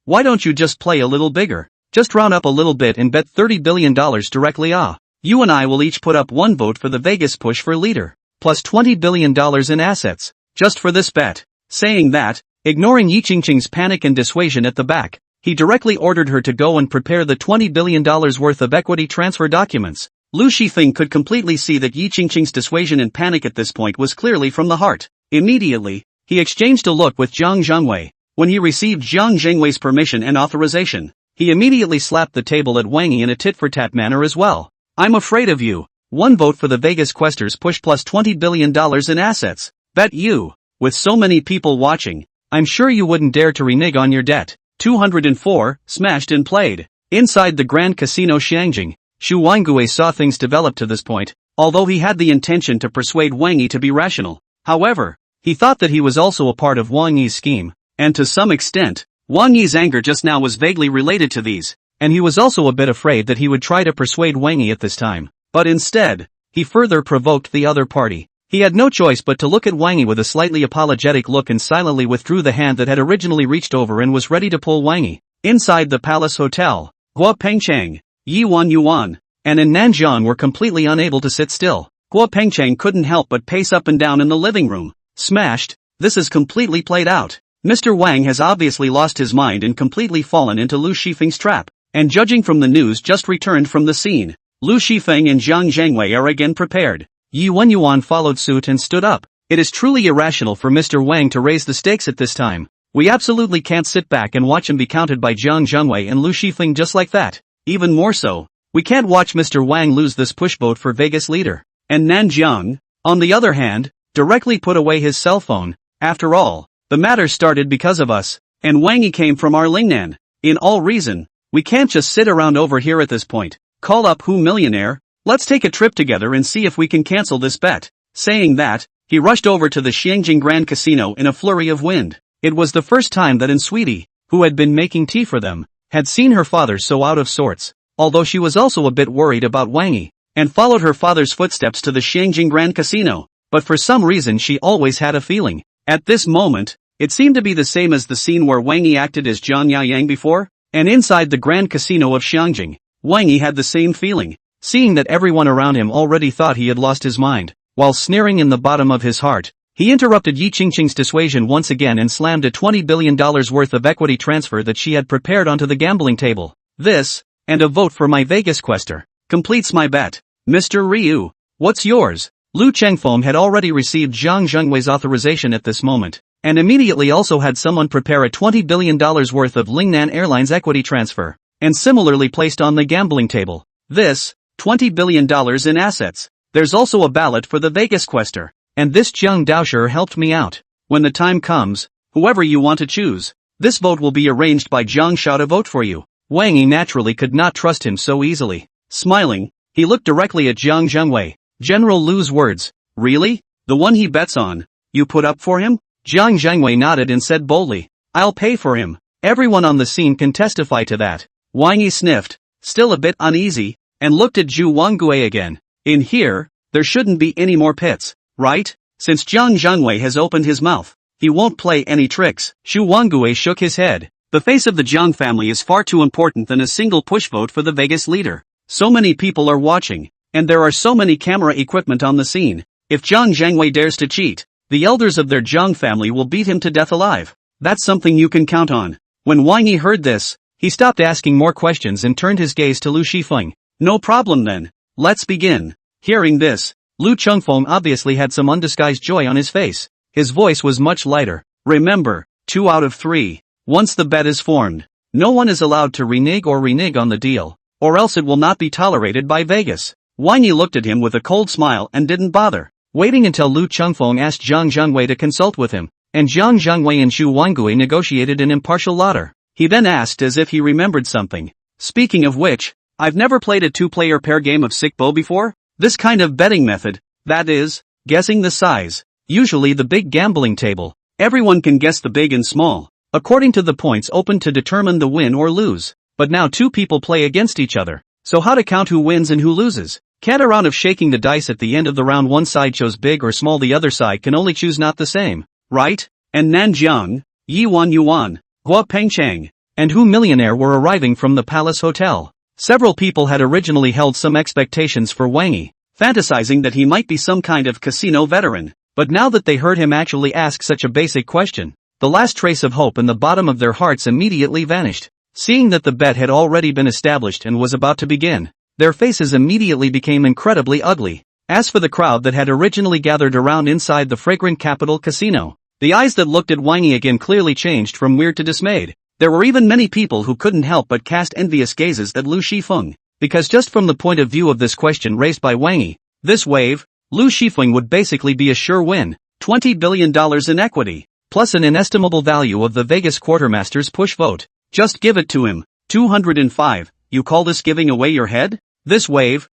Why don't you just play a little bigger? Just round up a little bit and bet $30 billion directly. You and I will each put up one vote for the Vegas push for leader, plus $20 billion in assets, just for this bet." Saying that, ignoring Yi Qingqing's panic and dissuasion at the back, he directly ordered her to go and prepare the $20 billion worth of equity transfer documents. Lu Shifeng could completely see that Yi Qingqing's dissuasion and panic at this point was clearly from the heart. Immediately, he exchanged a look with Jiang Zhengwei. When he received Jiang Zhengwei's permission and authorization, he immediately slapped the table at Wang Yi in a tit-for-tat manner as well. "I'm afraid of you. One vote for the Vegas Questers push plus $20 billion in assets. Bet you, with so many people watching, I'm sure you wouldn't dare to renege on your debt." 204, smashed and played. Inside the Grand Casino Shangjing, Xu Wangue saw things develop to this point, although he had the intention to persuade Wang Yi to be rational. However, he thought that he was also a part of Wang Yi's scheme, and to some extent, Wang Yi's anger just now was vaguely related to these, and he was also a bit afraid that he would try to persuade Wang Yi at this time. But instead, he further provoked the other party. He had no choice but to look at Wang Yi with a slightly apologetic look and silently withdrew the hand that had originally reached over and was ready to pull Wang Yi. Inside the Palace Hotel, Guo Pengcheng, Yi Yuan, and in Nanjiang were completely unable to sit still. Guo Pengcheng couldn't help but pace up and down in the living room. Smashed, this is completely played out. Mr. Wang has obviously lost his mind and completely fallen into Lu Shifeng's trap, and judging from the news just returned from the scene, Lu Shifeng and Jiang Zhengwei are again prepared. Yi Yuan followed suit and stood up. "It is truly irrational for Mr. Wang to raise the stakes at this time. We absolutely can't sit back and watch him be counted by Jiang Zhengwei and Lu Shifeng just like that. Even more so, we can't watch Mr. Wang lose this push vote for Vegas leader." And Nanjiang, on the other hand, directly put away his cell phone. "After all, the matter started because of us, and Wang Yi came from our Lingnan. In all reason, We can't just sit around over here at this point. Call up who millionaire? Let's take a trip together and see if we can cancel this bet. Saying that, he rushed over to the Xiangjing Grand Casino in a flurry of wind. It was the first time that Sweetie, who had been making tea for them, had seen her father so out of sorts, although she was also a bit worried about Wang Yi, and followed her father's footsteps to the Xiangjing Grand Casino, but for some reason she always had a feeling. At this moment, it seemed to be the same as the scene where Wang Yi acted as Zhang Yaoyang before, and inside the Grand Casino of Xiangjing, Wang Yi had the same feeling, seeing that everyone around him already thought he had lost his mind. While sneering in the bottom of his heart, he interrupted Yi Qingqing's dissuasion once again and slammed a $20 billion worth of equity transfer that she had prepared onto the gambling table. This, and a vote for my Vegas quester, completes my bet. Mr. Ryu, what's yours? Lu Chengfeng had already received Zhang Zhengwei's authorization at this moment, and immediately also had someone prepare a $20 billion worth of Lingnan Airlines equity transfer, and similarly placed on the gambling table. This, $20 billion in assets. There's also a ballot for the Vegas quester, and this Zheng Daosher helped me out. When the time comes, whoever you want to choose, this vote will be arranged by Zhang Shao to vote for you. Wang Yi naturally could not trust him so easily. Smiling, he looked directly at Zhang Zhengwei. General Lu's words, really? The one he bets on? You put up for him? Zhang Zhengwei nodded and said boldly, I'll pay for him. Everyone on the scene can testify to that. Wang Yi sniffed, still a bit uneasy, and looked at Zhu Wanggui again. In here, there shouldn't be any more pits, right? Since Zhang Zhengwei has opened his mouth, he won't play any tricks. Zhu Wanggui shook his head. The face of the Zhang family is far too important than a single push vote for the Vegas leader. So many people are watching, and there are so many camera equipment on the scene. If Zhang Zhengwei dares to cheat, the elders of their Zhang family will beat him to death alive. That's something you can count on. When Wang Yi heard this, he stopped asking more questions and turned his gaze to Lu Shifeng. No problem then. Let's begin. Hearing this, Lu Chengfeng obviously had some undisguised joy on his face. His voice was much lighter. Remember, 2 out of 3. Once the bet is formed, no one is allowed to renege on the deal, or else it will not be tolerated by Vegas. Wang Yi looked at him with a cold smile and didn't bother, waiting until Lu Chengfeng asked Zhang Zhengwei to consult with him, and Zhang Zhengwei and Zhu Wanggui negotiated an impartial lottery. He then asked as if he remembered something. Speaking of which, I've never played a 2-player pair game of Sick Bo before. This kind of betting method, that is, guessing the size, usually the big gambling table, everyone can guess the big and small, according to the points opened to determine the win or lose, but now 2 people play against each other, so how to count who wins and who loses? Can't a round of shaking the dice at the end of the round one side chose big or small, the other side can only choose not the same, right? And Nanjiang, Yiwan Yuan, Hua Pengchang, and Hu Millionaire were arriving from the Palace Hotel. Several people had originally held some expectations for Wang Yi, fantasizing that he might be some kind of casino veteran, but now that they heard him actually ask such a basic question, the last trace of hope in the bottom of their hearts immediately vanished. Seeing that the bet had already been established and was about to begin, their faces immediately became incredibly ugly. As for the crowd that had originally gathered around inside the fragrant capital casino, the eyes that looked at Wang Yi again clearly changed from weird to dismayed. There were even many people who couldn't help but cast envious gazes at Lu Shifeng, because just from the point of view of this question raised by Wang Yi, this wave, Lu Shifeng would basically be a sure win. $20 billion in equity, plus an inestimable value of the Vegas quartermaster's push vote. Just give it to him. 205, you call this giving away your head? This wave?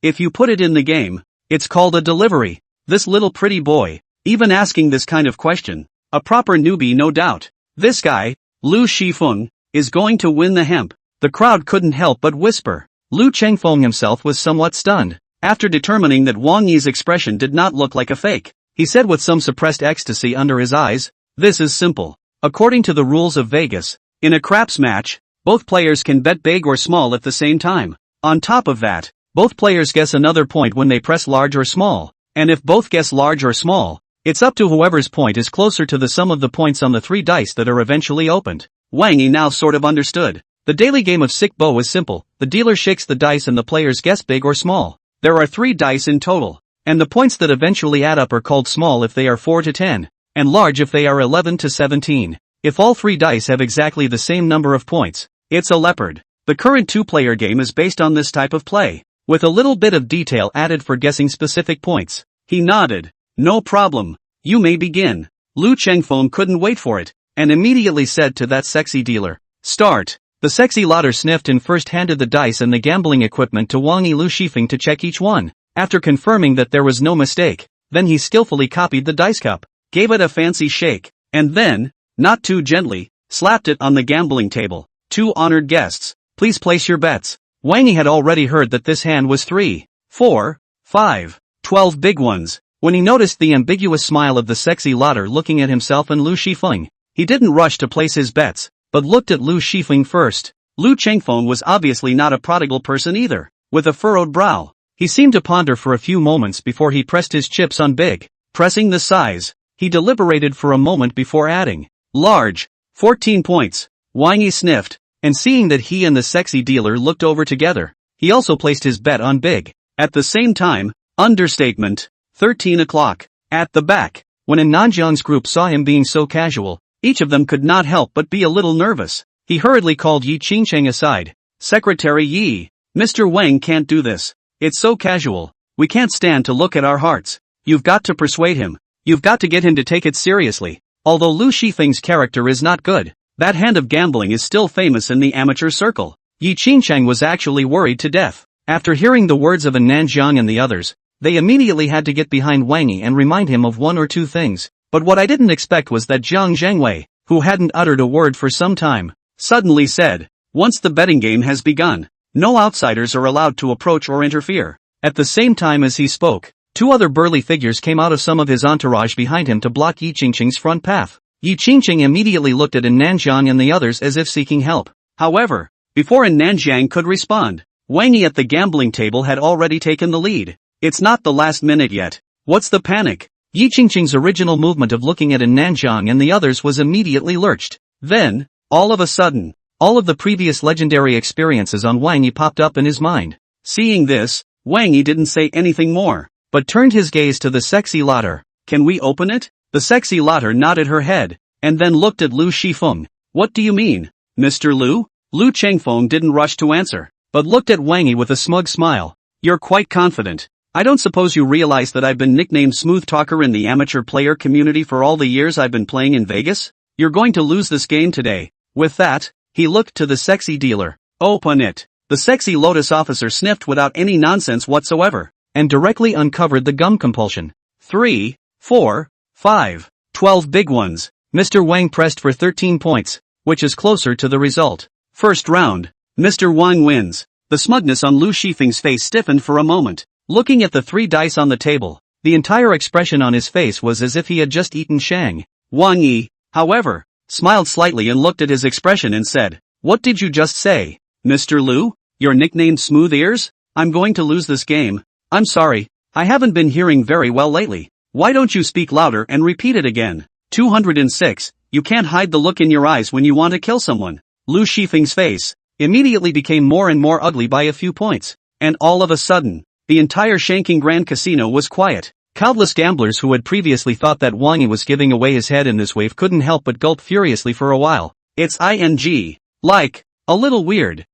If you put it in the game, it's called a delivery. This little pretty boy, even asking this kind of question, a proper newbie no doubt. This guy, Lu Shifeng, is going to win the hemp. The crowd couldn't help but whisper. Lu Chengfeng himself was somewhat stunned. After determining that Wang Yi's expression did not look like a fake, he said with some suppressed ecstasy under his eyes, this is simple. According to the rules of Vegas, in a craps match, both players can bet big or small at the same time. On top of that, both players guess another point when they press large or small, and if both guess large or small, it's up to whoever's point is closer to the sum of the points on the 3 dice that are eventually opened. Wang Yi now sort of understood. The daily game of Sick Bo is simple. The dealer shakes the dice and the players guess big or small. There are 3 dice in total, and the points that eventually add up are called small if they are 4 to 10, and large if they are 11 to 17. If all 3 dice have exactly the same number of points, it's a leopard. The current 2-player game is based on this type of play, with a little bit of detail added for guessing specific points. He nodded. No problem. You may begin. Lu Chengfeng couldn't wait for it, and immediately said to that sexy dealer, start. The sexy lotter sniffed and first handed the dice and the gambling equipment to Wang Yi Lu Shifeng to check each one. After confirming that there was no mistake, then he skillfully copied the dice cup, gave it a fancy shake, and then, not too gently, slapped it on the gambling table. 2 honored guests, please place your bets. Wang Yi had already heard that this hand was 3, 4, 5, 12 big ones. When he noticed the ambiguous smile of the sexy lotter looking at himself and Lu Shifeng, he didn't rush to place his bets, but looked at Lu Shifeng first. Lu Chengfeng was obviously not a prodigal person either. With a furrowed brow, he seemed to ponder for a few moments before he pressed his chips on big. Pressing the size, he deliberated for a moment before adding, large, 14 points. Wang Yi sniffed, and seeing that he and the sexy dealer looked over together, he also placed his bet on big. At the same time, understatement, 13 o'clock. At the back, when in Nanjiang's group saw him being so casual, each of them could not help but be a little nervous. He hurriedly called Yi Qingcheng aside. Secretary Yi, Mr. Wang can't do this. It's so casual. We can't stand to look at our hearts. You've got to persuade him. You've got to get him to take it seriously. Although Lu Shifeng's character is not good, that hand of gambling is still famous in the amateur circle. Yi Qingcheng was actually worried to death. After hearing the words of Nanjiang and the others, they immediately had to get behind Wang Yi and remind him of 1 or 2 things. But what I didn't expect was that Zhang Zhengwei, who hadn't uttered a word for some time, suddenly said, once the betting game has begun, no outsiders are allowed to approach or interfere. At the same time as he spoke, 2 other burly figures came out of some of his entourage behind him to block Yi Qingcheng's front path. Yi Qingcheng immediately looked at Nanjiang and the others as if seeking help. However, before Nanjiang could respond, Wang Yi at the gambling table had already taken the lead. It's not the last minute yet. What's the panic? Yi Qingcheng's original movement of looking at Nanjiang and the others was immediately lurched. Then, all of a sudden, all of the previous legendary experiences on Wang Yi popped up in his mind. Seeing this, Wang Yi didn't say anything more, but turned his gaze to the sexy lotter. Can we open it? The sexy lotter nodded her head, and then looked at Lu Shifeng. What do you mean, Mr. Lu? Lu Chengfeng didn't rush to answer, but looked at Wang Yi with a smug smile. You're quite confident. I don't suppose you realize that I've been nicknamed Smooth Talker in the amateur player community for all the years I've been playing in Vegas? You're going to lose this game today. With that, he looked to the sexy dealer. Open it. The sexy Lotus officer sniffed without any nonsense whatsoever, and directly uncovered the gum compulsion. 3, 4, 5, 12 big ones. Mr. Wang pressed for 13 points, which is closer to the result. First round. Mr. Wang wins. The smugness on Lu Shifeng's face stiffened for a moment. Looking at the 3 dice on the table, the entire expression on his face was as if he had just eaten Shang. Wang Yi, however, smiled slightly and looked at his expression and said, what did you just say? Mr. Lu, you're nicknamed Smooth Ears? I'm going to lose this game. I'm sorry, I haven't been hearing very well lately. Why don't you speak louder and repeat it again? 206, you can't hide the look in your eyes when you want to kill someone. Lu Shifeng's face immediately became more and more ugly by a few points, and all of a sudden, the entire Shanking Grand Casino was quiet. Countless gamblers who had previously thought that Wang Yi was giving away his head in this wave couldn't help but gulp furiously for a while. It's ing. Like, a little weird.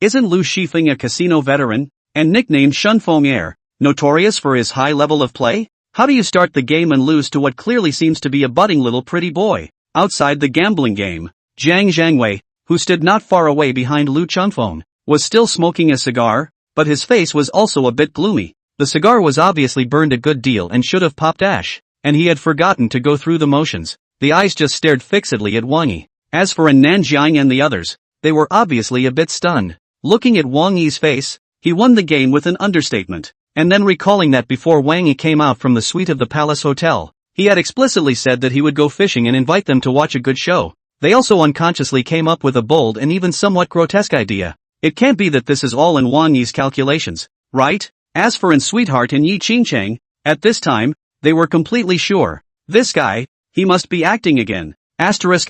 Isn't Lu Shifeng a casino veteran, and nicknamed Shunfeng Air, notorious for his high level of play? How do you start the game and lose to what clearly seems to be a budding little pretty boy? Outside the gambling game, Zhang Zhangwei, who stood not far away behind Lu Chunfeng, was still smoking a cigar, but his face was also a bit gloomy. The cigar was obviously burned a good deal and should have popped ash, and he had forgotten to go through the motions. The eyes just stared fixedly at Wang Yi. As for Nanjiang and the others, they were obviously a bit stunned. Looking at Wang Yi's face, he won the game with an understatement, and then recalling that before Wang Yi came out from the suite of the Palace Hotel, he had explicitly said that he would go fishing and invite them to watch a good show. They also unconsciously came up with a bold and even somewhat grotesque idea. It can't be that this is all in Wang Yi's calculations, right? As for Sweetheart and Yi Qingcheng, at this time, they were completely sure. This guy, he must be acting again. Asterisk.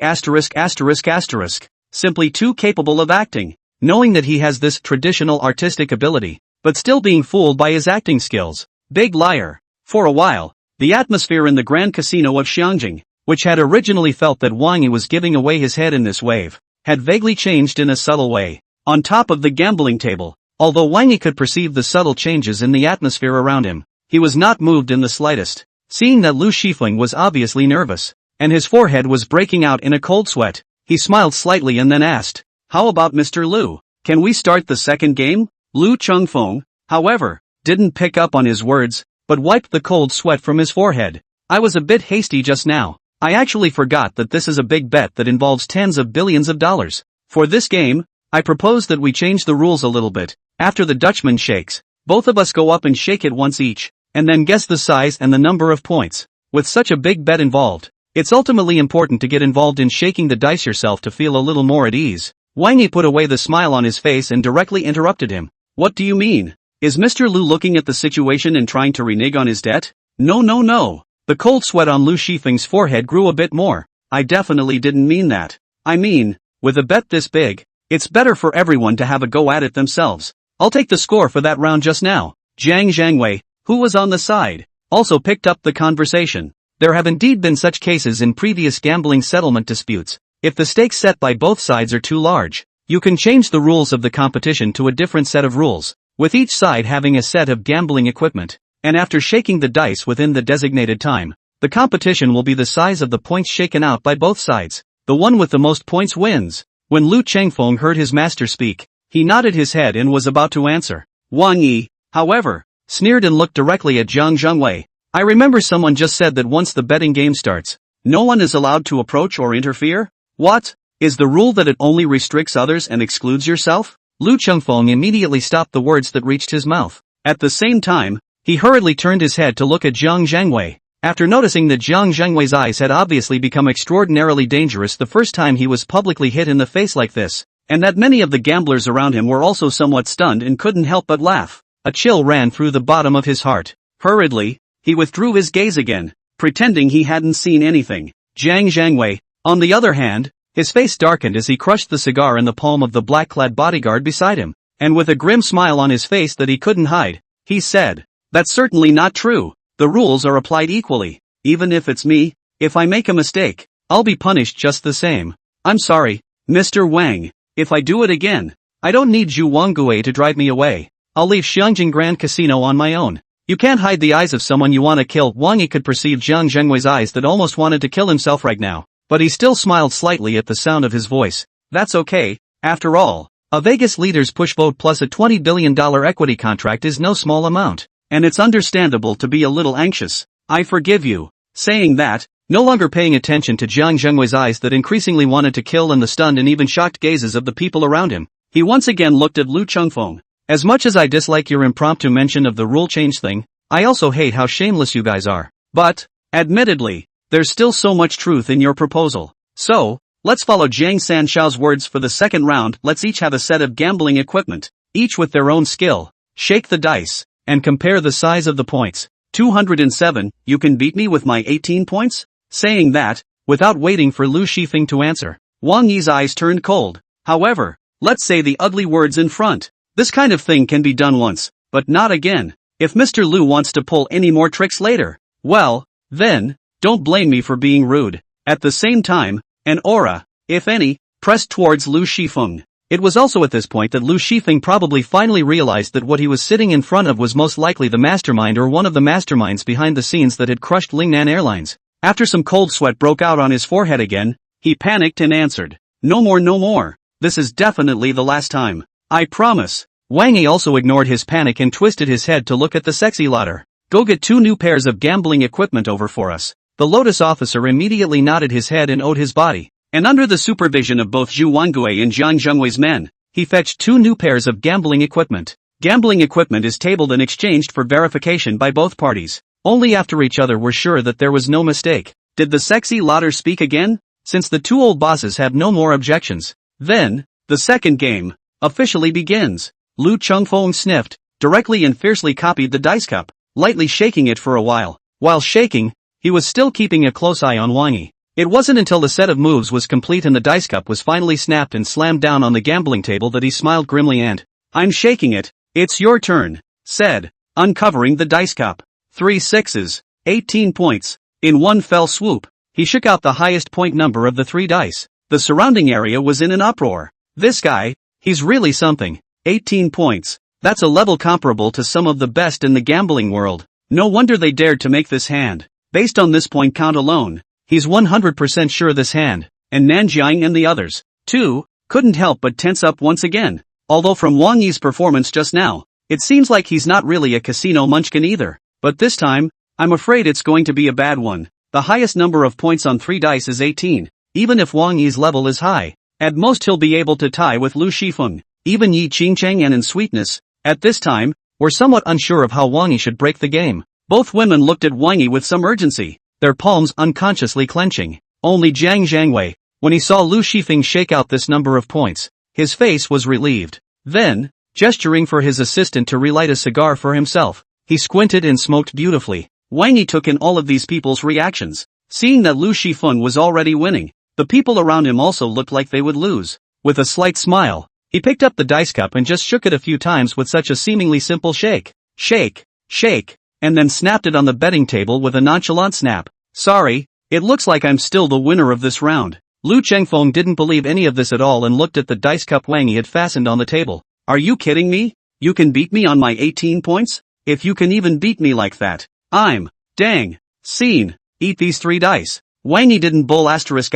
Simply too capable of acting. Knowing that he has this traditional artistic ability, but still being fooled by his acting skills. Big liar. For a while, the atmosphere in the Grand Casino of Xiangjing, which had originally felt that Wang Yi was giving away his head in this wave, had vaguely changed in a subtle way. On top of the gambling table, although Wang Yi could perceive the subtle changes in the atmosphere around him, he was not moved in the slightest. Seeing that Lu Shifeng was obviously nervous, and his forehead was breaking out in a cold sweat, he smiled slightly and then asked, How about Mr. Lu? Can we start the second game? Lu Chengfeng, however, didn't pick up on his words, but wiped the cold sweat from his forehead. I was a bit hasty just now. I actually forgot that this is a big bet that involves tens of billions of dollars. For this game, I propose that we change the rules a little bit. After the Dutchman shakes, both of us go up and shake it once each, and then guess the size and the number of points. With such a big bet involved, it's ultimately important to get involved in shaking the dice yourself to feel a little more at ease. Wang Yi put away the smile on his face and directly interrupted him. What do you mean? Is Mr. Lu looking at the situation and trying to renege on his debt? No. The cold sweat on Lu Shifeng's forehead grew a bit more. I definitely didn't mean that. I mean, with a bet this big, it's better for everyone to have a go at it themselves. I'll take the score for that round just now. Zhang Zhangwei, who was on the side, also picked up the conversation. There have indeed been such cases in previous gambling settlement disputes. If the stakes set by both sides are too large, you can change the rules of the competition to a different set of rules, with each side having a set of gambling equipment, and after shaking the dice within the designated time, the competition will be the size of the points shaken out by both sides. The one with the most points wins. When Lu Chengfeng heard his master speak, he nodded his head and was about to answer. Wang Yi, however, sneered and looked directly at Zhang Zhangwei. I remember someone just said that once the betting game starts, no one is allowed to approach or interfere? What? Is the rule that it only restricts others and excludes yourself? Lu Chengfeng immediately stopped the words that reached his mouth. At the same time, he hurriedly turned his head to look at Zhang Zhangwei. After noticing that Zhang Zhangwei's eyes had obviously become extraordinarily dangerous the first time he was publicly hit in the face like this, and that many of the gamblers around him were also somewhat stunned and couldn't help but laugh, a chill ran through the bottom of his heart. Hurriedly, he withdrew his gaze again, pretending he hadn't seen anything. Zhang Zhangwei, on the other hand, his face darkened as he crushed the cigar in the palm of the black-clad bodyguard beside him, and with a grim smile on his face that he couldn't hide, he said, "That's certainly not true. The rules are applied equally. Even if it's me, if I make a mistake, I'll be punished just the same. I'm sorry, Mr. Wang. If I do it again, I don't need Zhu Wanggui to drive me away. I'll leave Xiangjing Grand Casino on my own." You can't hide the eyes of someone you want to kill. Wang Yi could perceive Zhang Zhengwei's eyes that almost wanted to kill himself right now, but he still smiled slightly at the sound of his voice. That's okay. After all, a Vegas leader's push vote plus a $20 billion equity contract is no small amount, and it's understandable to be a little anxious. I forgive you. Saying that, no longer paying attention to Zhang Zhengwei's eyes that increasingly wanted to kill and the stunned and even shocked gazes of the people around him, he once again looked at Lu Chengfeng. As much as I dislike your impromptu mention of the rule change thing, I also hate how shameless you guys are. But, admittedly, there's still so much truth in your proposal. So, let's follow Jiang Sanshao's words for the second round. Let's each have a set of gambling equipment, each with their own skill. Shake the dice, and compare the size of the points. 207, you can beat me with my 18 points? Saying that, without waiting for Lu Shifeng to answer, Wang Yi's eyes turned cold. However, let's say the ugly words in front. This kind of thing can be done once, but not again. If Mr. Lu wants to pull any more tricks later, well, then, don't blame me for being rude. At the same time, an aura, if any, pressed towards Lu Shifeng. It was also at this point that Lu Shifeng probably finally realized that what he was sitting in front of was most likely the mastermind or one of the masterminds behind the scenes that had crushed Lingnan Airlines. After some cold sweat broke out on his forehead again, he panicked and answered, "No more. This is definitely the last time. I promise." Wang Yi also ignored his panic and twisted his head to look at the sexy lotter. "Go get 2 new pairs of gambling equipment over for us." The Lotus officer immediately nodded his head and owed his body, and under the supervision of both Zhu Wanggui and Zhang Zhengwei's men, he fetched 2 new pairs of gambling equipment. Gambling equipment is tabled and exchanged for verification by both parties. Only after each other were sure that there was no mistake, did the sexy lotter speak again, since the 2 old bosses have no more objections. Then, the second game officially begins. Lu Chengfeng sniffed, directly and fiercely copied the dice cup, lightly shaking it for a while. While shaking, he was still keeping a close eye on Wang Yi. It wasn't until the set of moves was complete and the dice cup was finally snapped and slammed down on the gambling table that he smiled grimly and, "I'm shaking it, it's your turn," said, uncovering the dice cup. 3 sixes, 18 points. In one fell swoop, he shook out the highest point number of the 3 dice. The surrounding area was in an uproar. This guy, he's really something. 18 points. That's a level comparable to some of the best in the gambling world. No wonder they dared to make this hand. Based on this point count alone, he's 100% sure this hand, and Nanjiang and the others, too, couldn't help but tense up once again. Although from Wang Yi's performance just now, it seems like he's not really a casino munchkin either. But this time, I'm afraid it's going to be a bad one. The highest number of points on 3 dice is 18. Even if Wang Yi's level is high, at most he'll be able to tie with Lu Shifeng. Even Yi Qingcheng and in Sweetness, at this time, were somewhat unsure of how Wang Yi should break the game. Both women looked at Wang Yi with some urgency, their palms unconsciously clenching. Only Jiang Zhangwei, when he saw Lu Shifeng shake out this number of points, his face was relieved. Then, gesturing for his assistant to relight a cigar for himself, he squinted and smoked beautifully. Wang Yi took in all of these people's reactions. Seeing that Lu Shifeng was already winning, the people around him also looked like they would lose. With a slight smile, he picked up the dice cup and just shook it a few times with such a seemingly simple shake. Shake, shake, and then snapped it on the betting table with a nonchalant snap. Sorry, it looks like I'm still the winner of this round. Lu Chengfeng didn't believe any of this at all and looked at the dice cup Wang Yi had fastened on the table. Are you kidding me? You can beat me on my 18 points? If you can even beat me like that, I'm, dang, seen, eat these 3 dice. Wang Yi didn't bull asterisk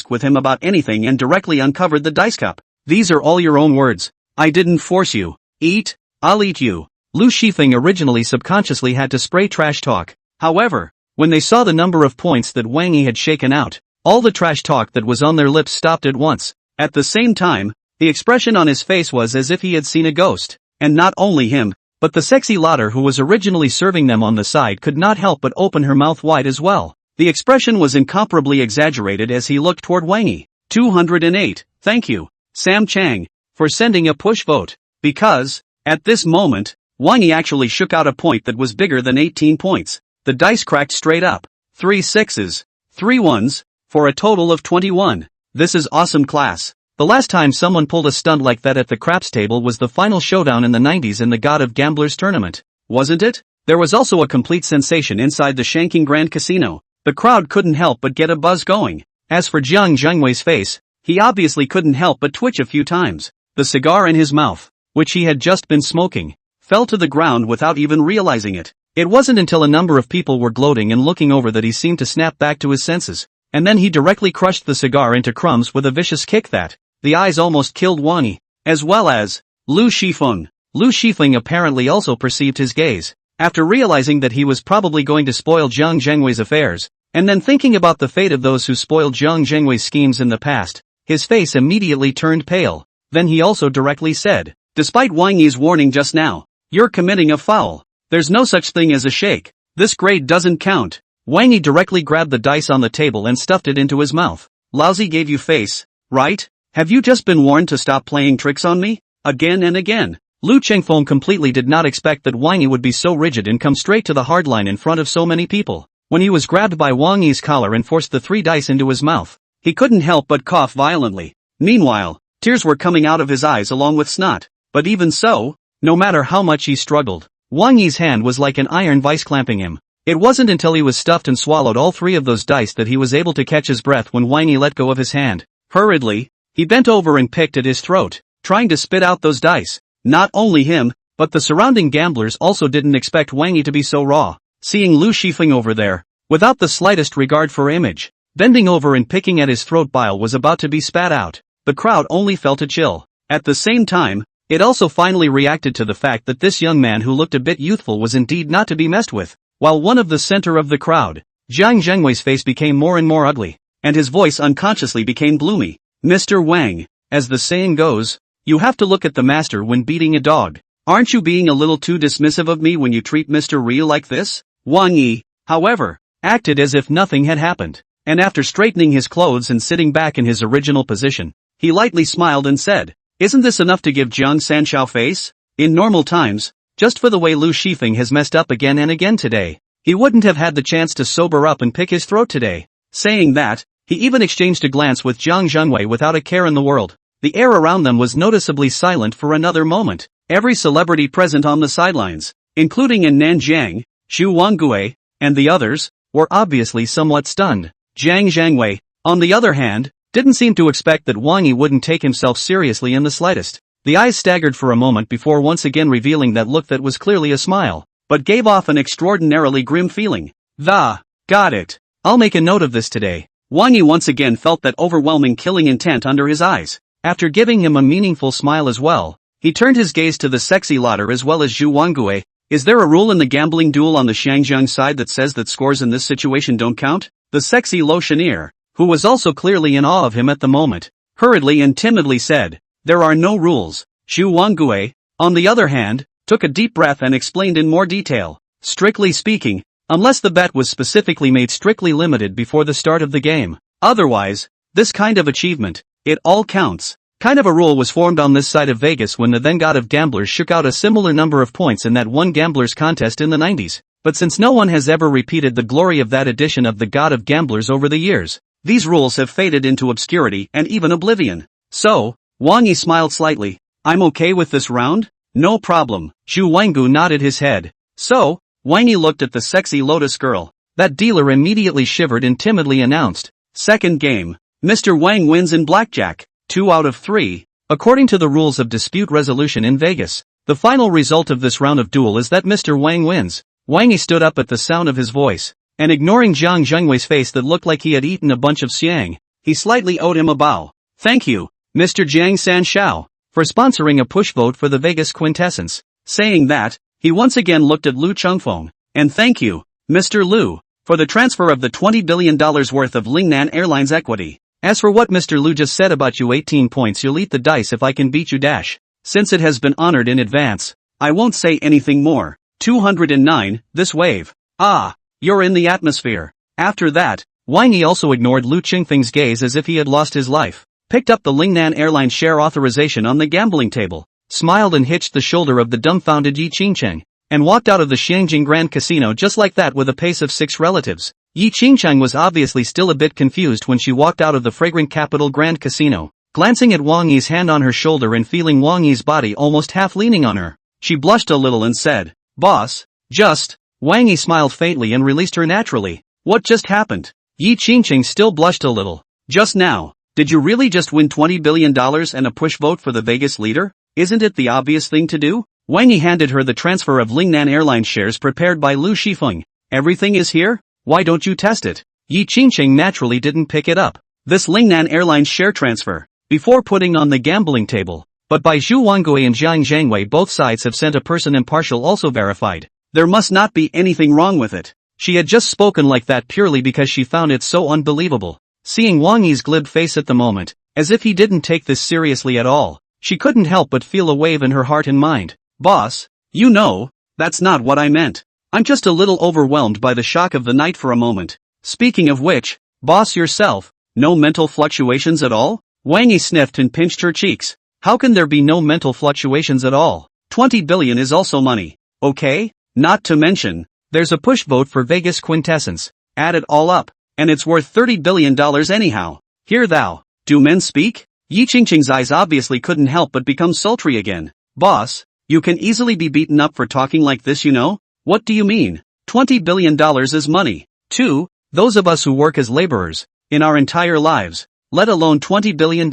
with him about anything and directly uncovered the dice cup. These are all your own words. I didn't force you. Eat, I'll eat you. Lu Shifeng originally subconsciously had to spray trash talk. However, when they saw the number of points that Wang Yi had shaken out, all the trash talk that was on their lips stopped at once. At the same time, the expression on his face was as if he had seen a ghost. And not only him, but the sexy lotter who was originally serving them on the side could not help but open her mouth wide as well. The expression was incomparably exaggerated as he looked toward Wang Yi. 208, thank you, Sam Chang, for sending a push vote. Because, at this moment, Wang Yi actually shook out a point that was bigger than 18 points. The dice cracked straight up. 3 sixes, 3 ones, for a total of 21. This is awesome class. The last time someone pulled a stunt like that at the craps table was the final showdown in the 90s in the God of Gamblers tournament, wasn't it? There was also a complete sensation inside the Shanking Grand Casino. The crowd couldn't help but get a buzz going. As for Jiang Zhangwei's face, he obviously couldn't help but twitch a few times. The cigar in his mouth, which he had just been smoking, fell to the ground without even realizing it. It wasn't until a number of people were gloating and looking over that he seemed to snap back to his senses. And then he directly crushed the cigar into crumbs with a vicious kick that, the eyes almost killed Wang Yi, as well as Lu Shifeng. Lu Shifeng apparently also perceived his gaze. After realizing that he was probably going to spoil Jiang Zhangwei's affairs, and then thinking about the fate of those who spoiled Jiang Zhangwei's schemes in the past, his face immediately turned pale. Then he also directly said, despite Wang Yi's warning just now, you're committing a foul. There's no such thing as a shake. This grade doesn't count. Wang Yi directly grabbed the dice on the table and stuffed it into his mouth. Lousy gave you face, right? Have you just been warned to stop playing tricks on me? Again and again. Lu Chengfeng completely did not expect that Wang Yi would be so rigid and come straight to the hardline in front of so many people. When he was grabbed by Wang Yi's collar and forced the 3 dice into his mouth, he couldn't help but cough violently. Meanwhile, tears were coming out of his eyes along with snot. But even so, no matter how much he struggled, Wang Yi's hand was like an iron vice clamping him. It wasn't until he was stuffed and swallowed all 3 of those dice that he was able to catch his breath when Wang Yi let go of his hand. Hurriedly, he bent over and picked at his throat, trying to spit out those dice. Not only him, but the surrounding gamblers also didn't expect Wang Yi to be so raw. Seeing Lu Shifeng over there, without the slightest regard for image, bending over and picking at his throat bile was about to be spat out, the crowd only felt a chill. At the same time, it also finally reacted to the fact that this young man who looked a bit youthful was indeed not to be messed with. While one of the center of the crowd, Jiang Zhangwei's face became more and more ugly, and his voice unconsciously became gloomy. Mr. Wang, as the saying goes, you have to look at the master when beating a dog. Aren't you being a little too dismissive of me when you treat Mr. Ryu like this? Wang Yi, however, acted as if nothing had happened, and after straightening his clothes and sitting back in his original position, he lightly smiled and said, isn't this enough to give Jiang Sanshao face? In normal times, just for the way Lu Shifeng has messed up again and again today, he wouldn't have had the chance to sober up and pick his throat today. Saying that, he even exchanged a glance with Jiang Zhangwei without a care in the world. The air around them was noticeably silent for another moment. Every celebrity present on the sidelines, including in Nanjiang, Xu Wanggui, and the others, were obviously somewhat stunned. Jiang Zhangwei, on the other hand, didn't seem to expect that Wang Yi wouldn't take himself seriously in the slightest. The eyes staggered for a moment before once again revealing that look that was clearly a smile, but gave off an extraordinarily grim feeling. Got it. I'll make a note of this today. Wang Yi once again felt that overwhelming killing intent under his eyes. After giving him a meaningful smile as well, he turned his gaze to the sexy lotter as well as Zhu Wangue. Is there a rule in the gambling duel on the Shangjiang side that says that scores in this situation don't count? The sexy Lotioneer, who was also clearly in awe of him at the moment, hurriedly and timidly said, there are no rules. Zhu Wangue, on the other hand, took a deep breath and explained in more detail. Strictly speaking, unless the bet was specifically made strictly limited before the start of the game. Otherwise, this kind of achievement, it all counts. Kind of a rule was formed on this side of Vegas when the then god of gamblers shook out a similar number of points in that one gamblers contest in the 90s. But since no one has ever repeated the glory of that edition of the god of gamblers over the years, these rules have faded into obscurity and even oblivion. So, Wang Yi smiled slightly. I'm okay with this round? No problem. Zhu Wangu nodded his head. So, Wang Yi looked at the sexy Lotus girl. That dealer immediately shivered and timidly announced, second game. Mr. Wang wins in blackjack. 2 out of 3. According to the rules of dispute resolution in Vegas, the final result of this round of duel is that Mr. Wang wins. Wang Yi stood up at the sound of his voice, and ignoring Zhang Zhengwei's face that looked like he had eaten a bunch of xiang, he slightly owed him a bow. Thank you, Mr. Jiang San Shao, for sponsoring a push vote for the Vegas quintessence. Saying that, he once again looked at Lu Chengfeng, and thank you, Mr. Lu, for the transfer of the $20 billion worth of Lingnan Airlines equity. As for what Mr. Lu just said about you 18 points you'll eat the dice if I can beat you dash. Since it has been honored in advance, I won't say anything more. 209, this wave. Ah, you're in the atmosphere. After that, Wang Yi also ignored Lu Qingfeng's gaze as if he had lost his life, picked up the Lingnan Airlines share authorization on the gambling table, smiled and hitched the shoulder of the dumbfounded Yi Qingcheng, and walked out of the Xiangjing Grand Casino just like that with a pace of 6 relatives. Yi Qingcheng was obviously still a bit confused when she walked out of the fragrant capital Grand Casino, glancing at Wang Yi's hand on her shoulder and feeling Wang Yi's body almost half leaning on her. She blushed a little and said, boss, just. Wang Yi smiled faintly and released her naturally. What just happened? Yi Qingcheng still blushed a little. Just now, did you really just win $20 billion and a push vote for the Vegas leader? Isn't it the obvious thing to do? Wang Yi handed her the transfer of Lingnan Airlines shares prepared by Lu Shifeng. Everything is here? Why don't you test it? Yi Qingcheng naturally didn't pick it up. This Lingnan Airlines share transfer, before putting on the gambling table, but by Zhu Wangue and Jiang Zhengwei both sides have sent a person impartial also verified. There must not be anything wrong with it. She had just spoken like that purely because she found it so unbelievable. Seeing Wang Yi's glib face at the moment, as if he didn't take this seriously at all, she couldn't help but feel a wave in her heart and mind. Boss, you know, that's not what I meant. I'm just a little overwhelmed by the shock of the night for a moment. Speaking of which, boss yourself, no mental fluctuations at all? Wang Yi sniffed and pinched her cheeks. How can there be no mental fluctuations at all? 20 billion is also money, okay? Not to mention, there's a push vote for Vegas quintessence. Add it all up, and it's worth $30 billion anyhow. Hear thou, do men speak? Yi Qingqing's eyes obviously couldn't help but become sultry again. Boss, you can easily be beaten up for talking like this, you know? What do you mean? $20 billion is money. 2, those of us who work as laborers, in our entire lives, let alone $20 billion.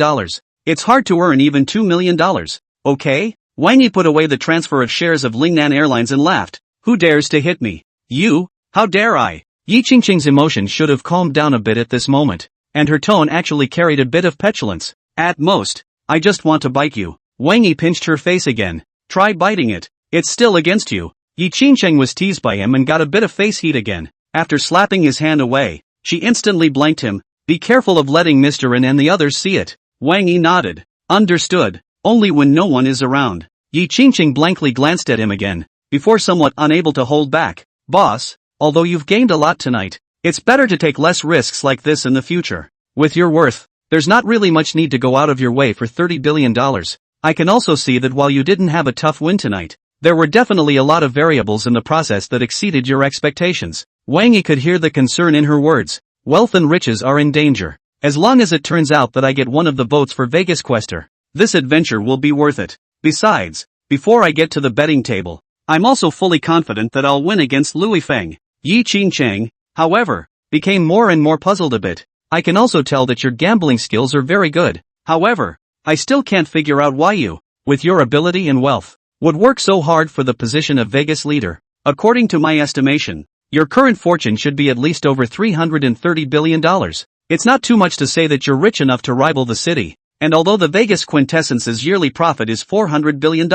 It's hard to earn even $2 million. Okay? Wang Yi put away the transfer of shares of Lingnan Airlines and laughed. Who dares to hit me? You? How dare I? Yi Qingqing's emotions should have calmed down a bit at this moment, and her tone actually carried a bit of petulance. At most, I just want to bite you. Wang Yi pinched her face again. Try biting it. It's still against you. Yi Qingcheng was teased by him and got a bit of face heat again. After slapping his hand away, she instantly blanked him. Be careful of letting Mr. N and the others see it. Wang Yi nodded. Understood. Only when no one is around. Yi Qingcheng blankly glanced at him again, before somewhat unable to hold back. Boss, although you've gained a lot tonight, it's better to take less risks like this in the future. With your worth, there's not really much need to go out of your way for $30 billion. I can also see that while you didn't have a tough win tonight, there were definitely a lot of variables in the process that exceeded your expectations. Wang Yi could hear the concern in her words. Wealth and riches are in danger. As long as it turns out that I get one of the votes for Vegas Quester, this adventure will be worth it. Besides, before I get to the betting table, I'm also fully confident that I'll win against Louis Feng. Yi Qingcheng, however, became more and more puzzled a bit. I can also tell that your gambling skills are very good. However, I still can't figure out why you, with your ability and wealth, would work so hard for the position of Vegas leader. According to my estimation, your current fortune should be at least over $330 billion. It's not too much to say that you're rich enough to rival the city, and although the Vegas Quintessence's yearly profit is $400 billion,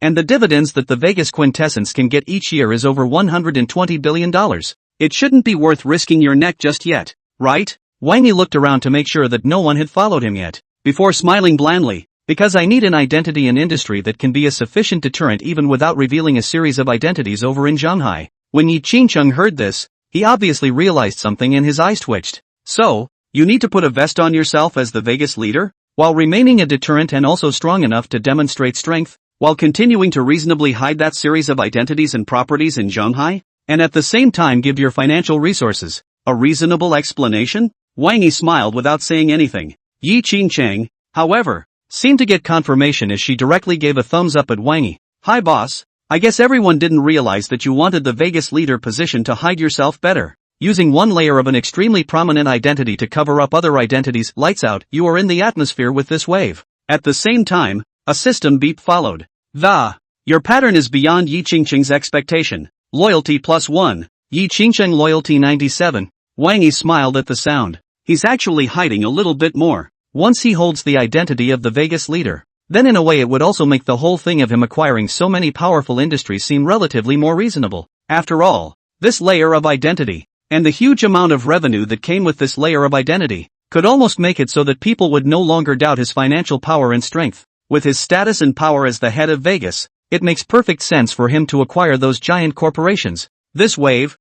and the dividends that the Vegas Quintessence can get each year is over $120 billion, it shouldn't be worth risking your neck just yet, right? Wang Yi looked around to make sure that no one had followed him yet, before smiling blandly, because I need an identity in industry that can be a sufficient deterrent even without revealing a series of identities over in Shanghai. When Yi Qingcheng heard this, he obviously realized something and his eyes twitched. So, you need to put a vest on yourself as the Vegas leader, while remaining a deterrent and also strong enough to demonstrate strength, while continuing to reasonably hide that series of identities and properties in Shanghai, and at the same time give your financial resources a reasonable explanation? Wang Yi smiled without saying anything. Yi Qingcheng, however, seemed to get confirmation as she directly gave a thumbs up at Wang Yi. Hi boss, I guess everyone didn't realize that you wanted the Vegas leader position to hide yourself better. Using one layer of an extremely prominent identity to cover up other identities, lights out, you are in the atmosphere with this wave. At the same time, a system beep followed. Your pattern is beyond Yi Qingcheng's expectation. Loyalty +1. Yi Qingcheng loyalty 97. Wang Yi smiled at the sound. He's actually hiding a little bit more. Once he holds the identity of the Vegas leader, then in a way it would also make the whole thing of him acquiring so many powerful industries seem relatively more reasonable. After all, this layer of identity, and the huge amount of revenue that came with this layer of identity, could almost make it so that people would no longer doubt his financial power and strength. With his status and power as the head of Vegas, it makes perfect sense for him to acquire those giant corporations. This wave,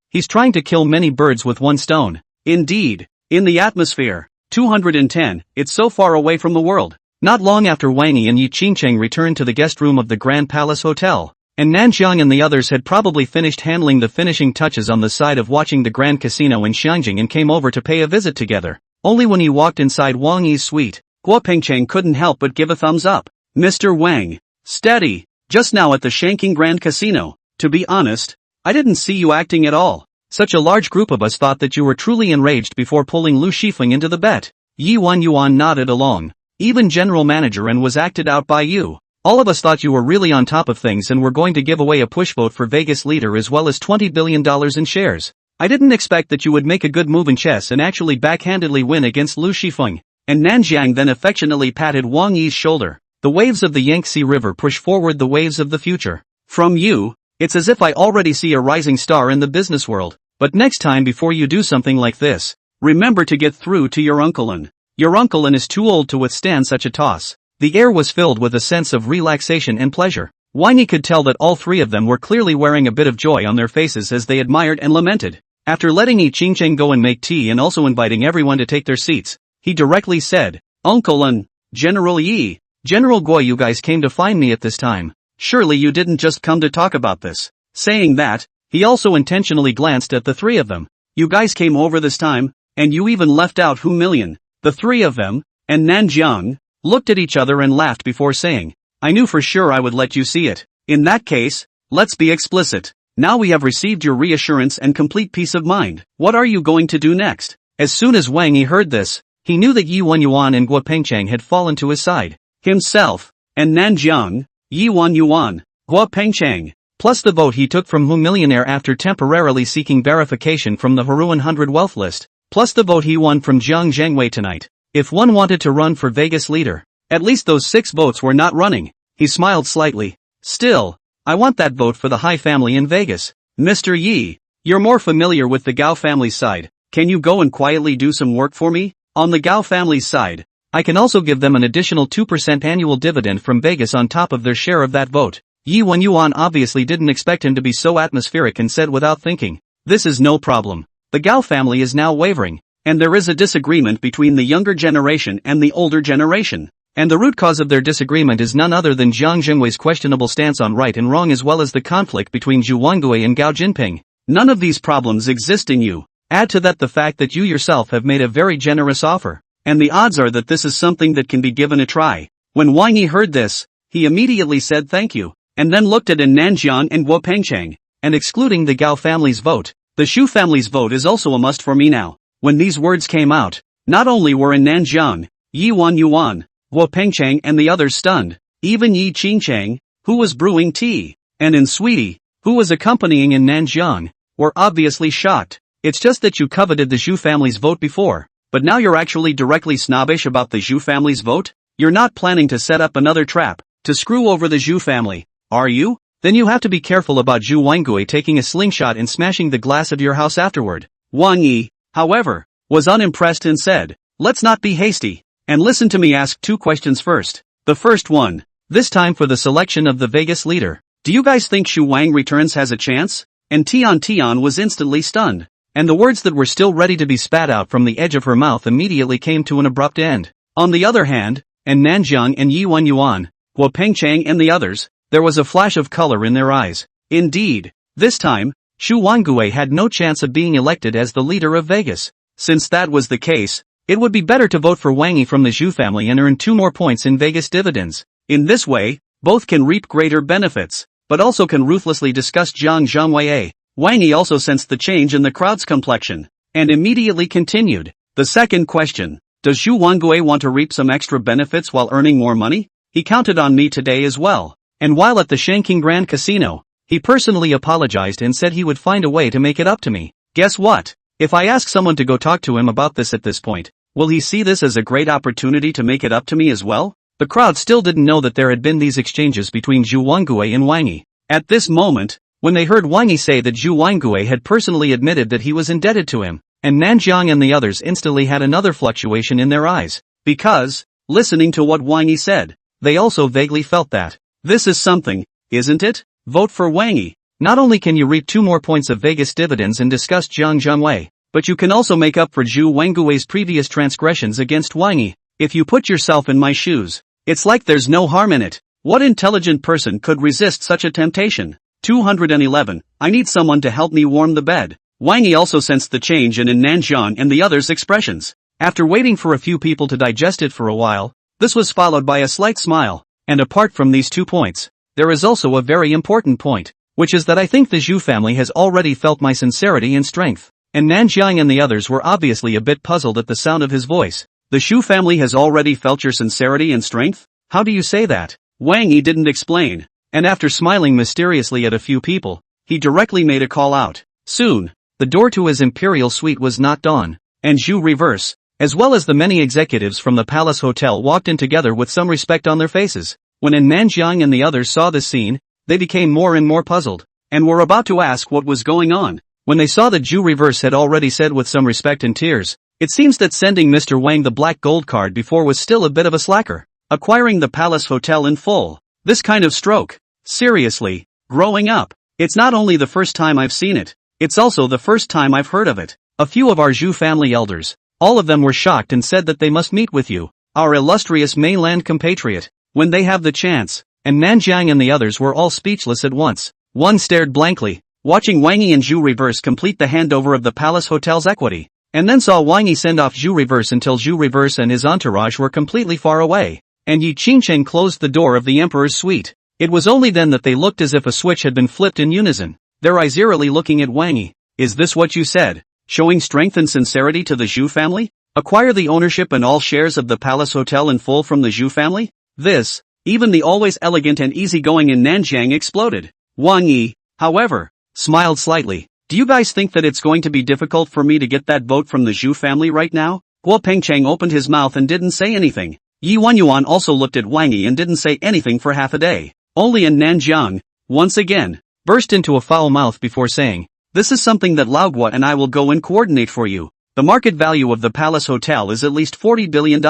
he's trying to kill many birds with one stone. Indeed, in the atmosphere, 210, it's so far away from the world. Not long after Wang Yi and Yi Qingcheng returned to the guest room of the Grand Palace Hotel, and Nanjiang and the others had probably finished handling the finishing touches on the side of watching the Grand Casino in Xiangjing and came over to pay a visit together. Only when he walked inside Wang Yi's suite, Guo Pengcheng couldn't help but give a thumbs up. Mr. Wang, steady, just now at the Shanking Grand Casino, to be honest, I didn't see you acting at all. Such a large group of us thought that you were truly enraged before pulling Lu Shifeng into the bet. Yi Yuan nodded along. Even general manager and was acted out by you. All of us thought you were really on top of things and were going to give away a push vote for Vegas leader as well as $20 billion in shares. I didn't expect that you would make a good move in chess and actually backhandedly win against Lu Shifeng. And Nanjiang then affectionately patted Wang Yi's shoulder. The waves of the Yangtze River push forward the waves of the future. From you, it's as if I already see a rising star in the business world. But next time before you do something like this, remember to get through to your uncle. Your uncle is too old to withstand such a toss. The air was filled with a sense of relaxation and pleasure. Wang Yi could tell that all three of them were clearly wearing a bit of joy on their faces as they admired and lamented. After letting Yi Qingcheng go and make tea and also inviting everyone to take their seats, he directly said, Uncle General Yi, General Guo, you guys came to find me at this time. Surely you didn't just come to talk about this. Saying that, he also intentionally glanced at the three of them. You guys came over this time, and you even left out humiliation. The three of them, and Nanjiang, looked at each other and laughed before saying, I knew for sure I would let you see it. In that case, let's be explicit. Now we have received your reassurance and complete peace of mind. What are you going to do next? As soon as Wang Yi heard this, he knew that Yi Yuan and Guo Pengcheng had fallen to his side. Himself, and Nanjiang, Yi Yuan, Guo Pengcheng, plus the vote he took from Humillionaire after temporarily seeking verification from the Haruan 100 wealth list, plus the vote he won from Jiang Zhengwei tonight. If one wanted to run for Vegas leader, at least those 6 votes were not running. He smiled slightly. Still, I want that vote for the Hai family in Vegas. Mr. Yi, you're more familiar with the Gao family's side. Can you go and quietly do some work for me? On the Gao family's side, I can also give them an additional 2% annual dividend from Vegas on top of their share of that vote. Yi Yuan obviously didn't expect him to be so atmospheric and said without thinking, this is no problem. The Gao family is now wavering, and there is a disagreement between the younger generation and the older generation. And the root cause of their disagreement is none other than Jiang Zhengwei's questionable stance on right and wrong as well as the conflict between Zhu Wangui and Gao Jinping. None of these problems exist in you. Add to that the fact that you yourself have made a very generous offer, and the odds are that this is something that can be given a try. When Wang Yi heard this, he immediately said thank you, and then looked at Nanjiang and Guo Pengcheng, and excluding the Gao family's vote, the Shu family's vote is also a must for me now. When these words came out, not only were Nanjiang, Yi Yuan, Guo Pengcheng and the others stunned, even Yi Qingcheng, who was brewing tea, and Sweetie, who was accompanying Nanjiang, were obviously shocked. It's just that you coveted the Zhu family's vote before, but now you're actually directly snobbish about the Zhu family's vote? You're not planning to set up another trap to screw over the Zhu family, are you? Then you have to be careful about Zhu Wenrou taking a slingshot and smashing the glass of your house afterward. Wang Yi, however, was unimpressed and said, let's not be hasty, and listen to me ask 2 questions first. The first one, this time for the selection of the Vegas leader. Do you guys think Xu Wang returns has a chance? And Tian was instantly stunned, and the words that were still ready to be spat out from the edge of her mouth immediately came to an abrupt end. On the other hand, and Nanjiang and Yi Wenyuan, Guo Pengchang and the others, there was a flash of color in their eyes. Indeed, this time, Xu Wenrou had no chance of being elected as the leader of Vegas. Since that was the case, it would be better to vote for Wang Yi from the Zhu family and earn 2 more points in Vegas dividends. In this way, both can reap greater benefits, but also can ruthlessly disgust Jiang Zhangwei. Wang Yi also sensed the change in the crowd's complexion, and immediately continued. The second question, does Xu Wenrou want to reap some extra benefits while earning more money? He counted on me today as well. And while at the Shanking Grand Casino, he personally apologized and said he would find a way to make it up to me. Guess what? If I ask someone to go talk to him about this at this point, will he see this as a great opportunity to make it up to me as well? The crowd still didn't know that there had been these exchanges between Zhu Wenrou and Wang Yi. At this moment, when they heard Wang Yi say that Zhu Wenrou had personally admitted that he was indebted to him, and Nanjiang and the others instantly had another fluctuation in their eyes. Because, listening to what Wang Yi said, they also vaguely felt that. This is something, isn't it? Vote for Wang Yi. Not only can you reap 2 more points of Vegas dividends and disgust Jiang Zhangwei, but you can also make up for Zhu Wenru's previous transgressions against Wang Yi. If you put yourself in my shoes, it's like there's no harm in it. What intelligent person could resist such a temptation? 211. I need someone to help me warm the bed. Wang Yi also sensed the change in Nanjiang and the others' expressions. After waiting for a few people to digest it for a while, this was followed by a slight smile. And apart from these 2 points, there is also a very important point, which is that I think the Zhu family has already felt my sincerity and strength. And Nanjiang and the others were obviously a bit puzzled at the sound of his voice. The Zhu family has already felt your sincerity and strength? How do you say that? Wang Yi didn't explain, and after smiling mysteriously at a few people, he directly made a call out. Soon, the door to his imperial suite was knocked on, and Zhu Reverse, as well as the many executives from the Palace Hotel walked in together with some respect on their faces. When Nanjiang and the others saw this scene, they became more and more puzzled, and were about to ask what was going on. When they saw that Zhu Reverse had already said with some respect and tears, it seems that sending Mr. Wang the black gold card before was still a bit of a slacker. Acquiring the Palace Hotel in full. This kind of stroke. Seriously, growing up, it's not only the first time I've seen it, it's also the first time I've heard of it. A few of our Zhu family elders, all of them were shocked and said that they must meet with you, our illustrious mainland compatriot, when they have the chance, and Nanjiang and the others were all speechless at once. One stared blankly, watching Wang Yi and Zhu Reverse complete the handover of the Palace Hotel's equity, and then saw Wang Yi send off Zhu Reverse until Zhu Reverse and his entourage were completely far away, and Yi Qingcheng closed the door of the Emperor's suite. It was only then that they looked as if a switch had been flipped in unison, their eyes eerily looking at Wang Yi. Is this what you said? Showing strength and sincerity to the Zhu family? Acquire the ownership and all shares of the Palace Hotel in full from the Zhu family? This, even the always elegant and easygoing in Nanjiang exploded. Wang Yi, however, smiled slightly. Do you guys think that it's going to be difficult for me to get that vote from the Zhu family right now? Guo Pengchang opened his mouth and didn't say anything. Yi Wenyuan also looked at Wang Yi and didn't say anything for half a day. Only Nanjiang, once again, burst into a foul mouth before saying, this is something that Laogua and I will go and coordinate for you. The market value of the Palace Hotel is at least $40 billion.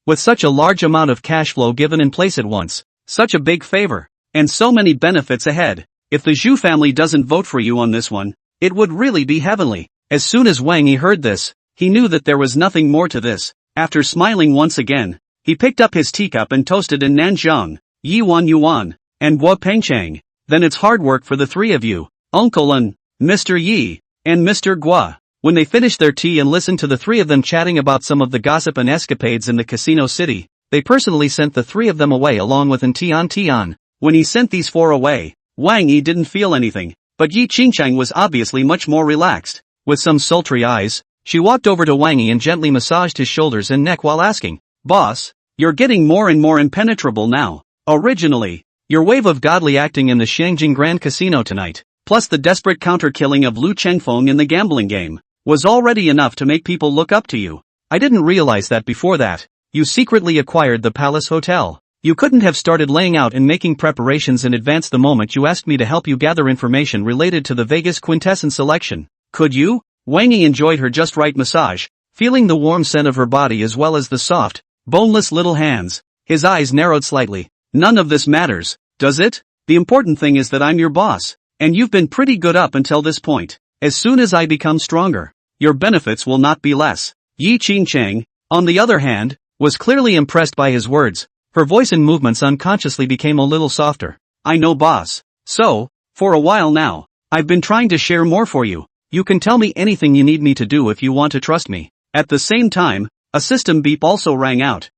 With such a large amount of cash flow given in place at once, such a big favor, and so many benefits ahead, if the Zhu family doesn't vote for you on this one, it would really be heavenly. As soon as Wang Yi heard this, he knew that there was nothing more to this. After smiling once again, he picked up his teacup and toasted in Nanjiang, Yi Wenyuan, and Guo Pengchang. Then it's hard work for the 3 of you, Uncle An, Mr. Yi, and Mr. Guo. When they finished their tea and listened to the 3 of them chatting about some of the gossip and escapades in the casino city, they personally sent the 3 of them away along with Tian. When he sent these 4 away, Wang Yi didn't feel anything, but Yi Qingcheng was obviously much more relaxed. With some sultry eyes, she walked over to Wang Yi and gently massaged his shoulders and neck while asking, Boss, you're getting more and more impenetrable now. Originally, your wave of godly acting in the Shangjing Grand Casino tonight, plus the desperate counter-killing of Lu Chengfeng in the gambling game, was already enough to make people look up to you. I didn't realize that before that. You secretly acquired the Palace Hotel. You couldn't have started laying out and making preparations in advance the moment you asked me to help you gather information related to the Vegas Quintessence selection. Could you? Wang Yi enjoyed her just right massage, feeling the warm scent of her body as well as the soft, boneless little hands. His eyes narrowed slightly. None of this matters, does it? The important thing is that I'm your boss, and you've been pretty good up until this point. As soon as I become stronger, your benefits will not be less. Yi Qingcheng, on the other hand, was clearly impressed by his words. Her voice and movements unconsciously became a little softer. I know, boss. So, for a while now, I've been trying to share more for you. You can tell me anything you need me to do if you want to trust me. At the same time, a system beep also rang out.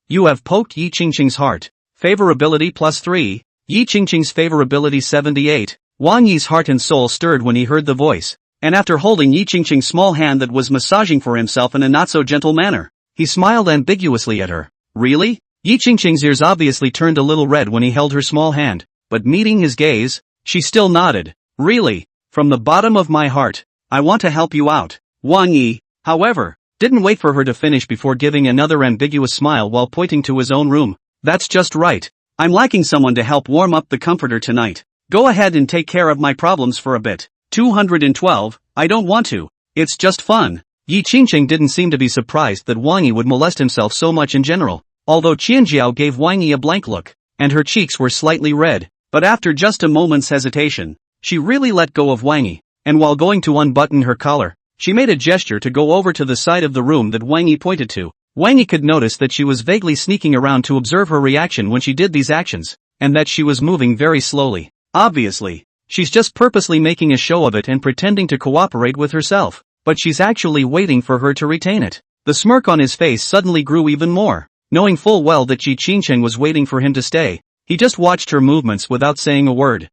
You have poked Yi Qingcheng's heart. Favorability +3. Yi Qingcheng's favorability 78. Wang Yi's heart and soul stirred when he heard the voice. And after holding Yi Qingcheng's small hand that was massaging for himself in a not-so-gentle manner, he smiled ambiguously at her. Really? Yi Qingcheng's ears obviously turned a little red when he held her small hand, but meeting his gaze, she still nodded. Really? From the bottom of my heart, I want to help you out. Wang Yi, however, didn't wait for her to finish before giving another ambiguous smile while pointing to his own room. That's just right. I'm lacking someone to help warm up the comforter tonight. Go ahead and take care of my problems for a bit. 212, I don't want to. It's just fun. Yi Qingcheng didn't seem to be surprised that Wang Yi would molest himself so much in general. Although Qianjiao gave Wang Yi a blank look, and her cheeks were slightly red, but after just a moment's hesitation, she really let go of Wang Yi, and while going to unbutton her collar, she made a gesture to go over to the side of the room that Wang Yi pointed to. Wang Yi could notice that she was vaguely sneaking around to observe her reaction when she did these actions, and that she was moving very slowly. Obviously, she's just purposely making a show of it and pretending to cooperate with herself, but she's actually waiting for her to retain it. The smirk on his face suddenly grew even more. Knowing full well that Yi Qingcheng was waiting for him to stay, he just watched her movements without saying a word.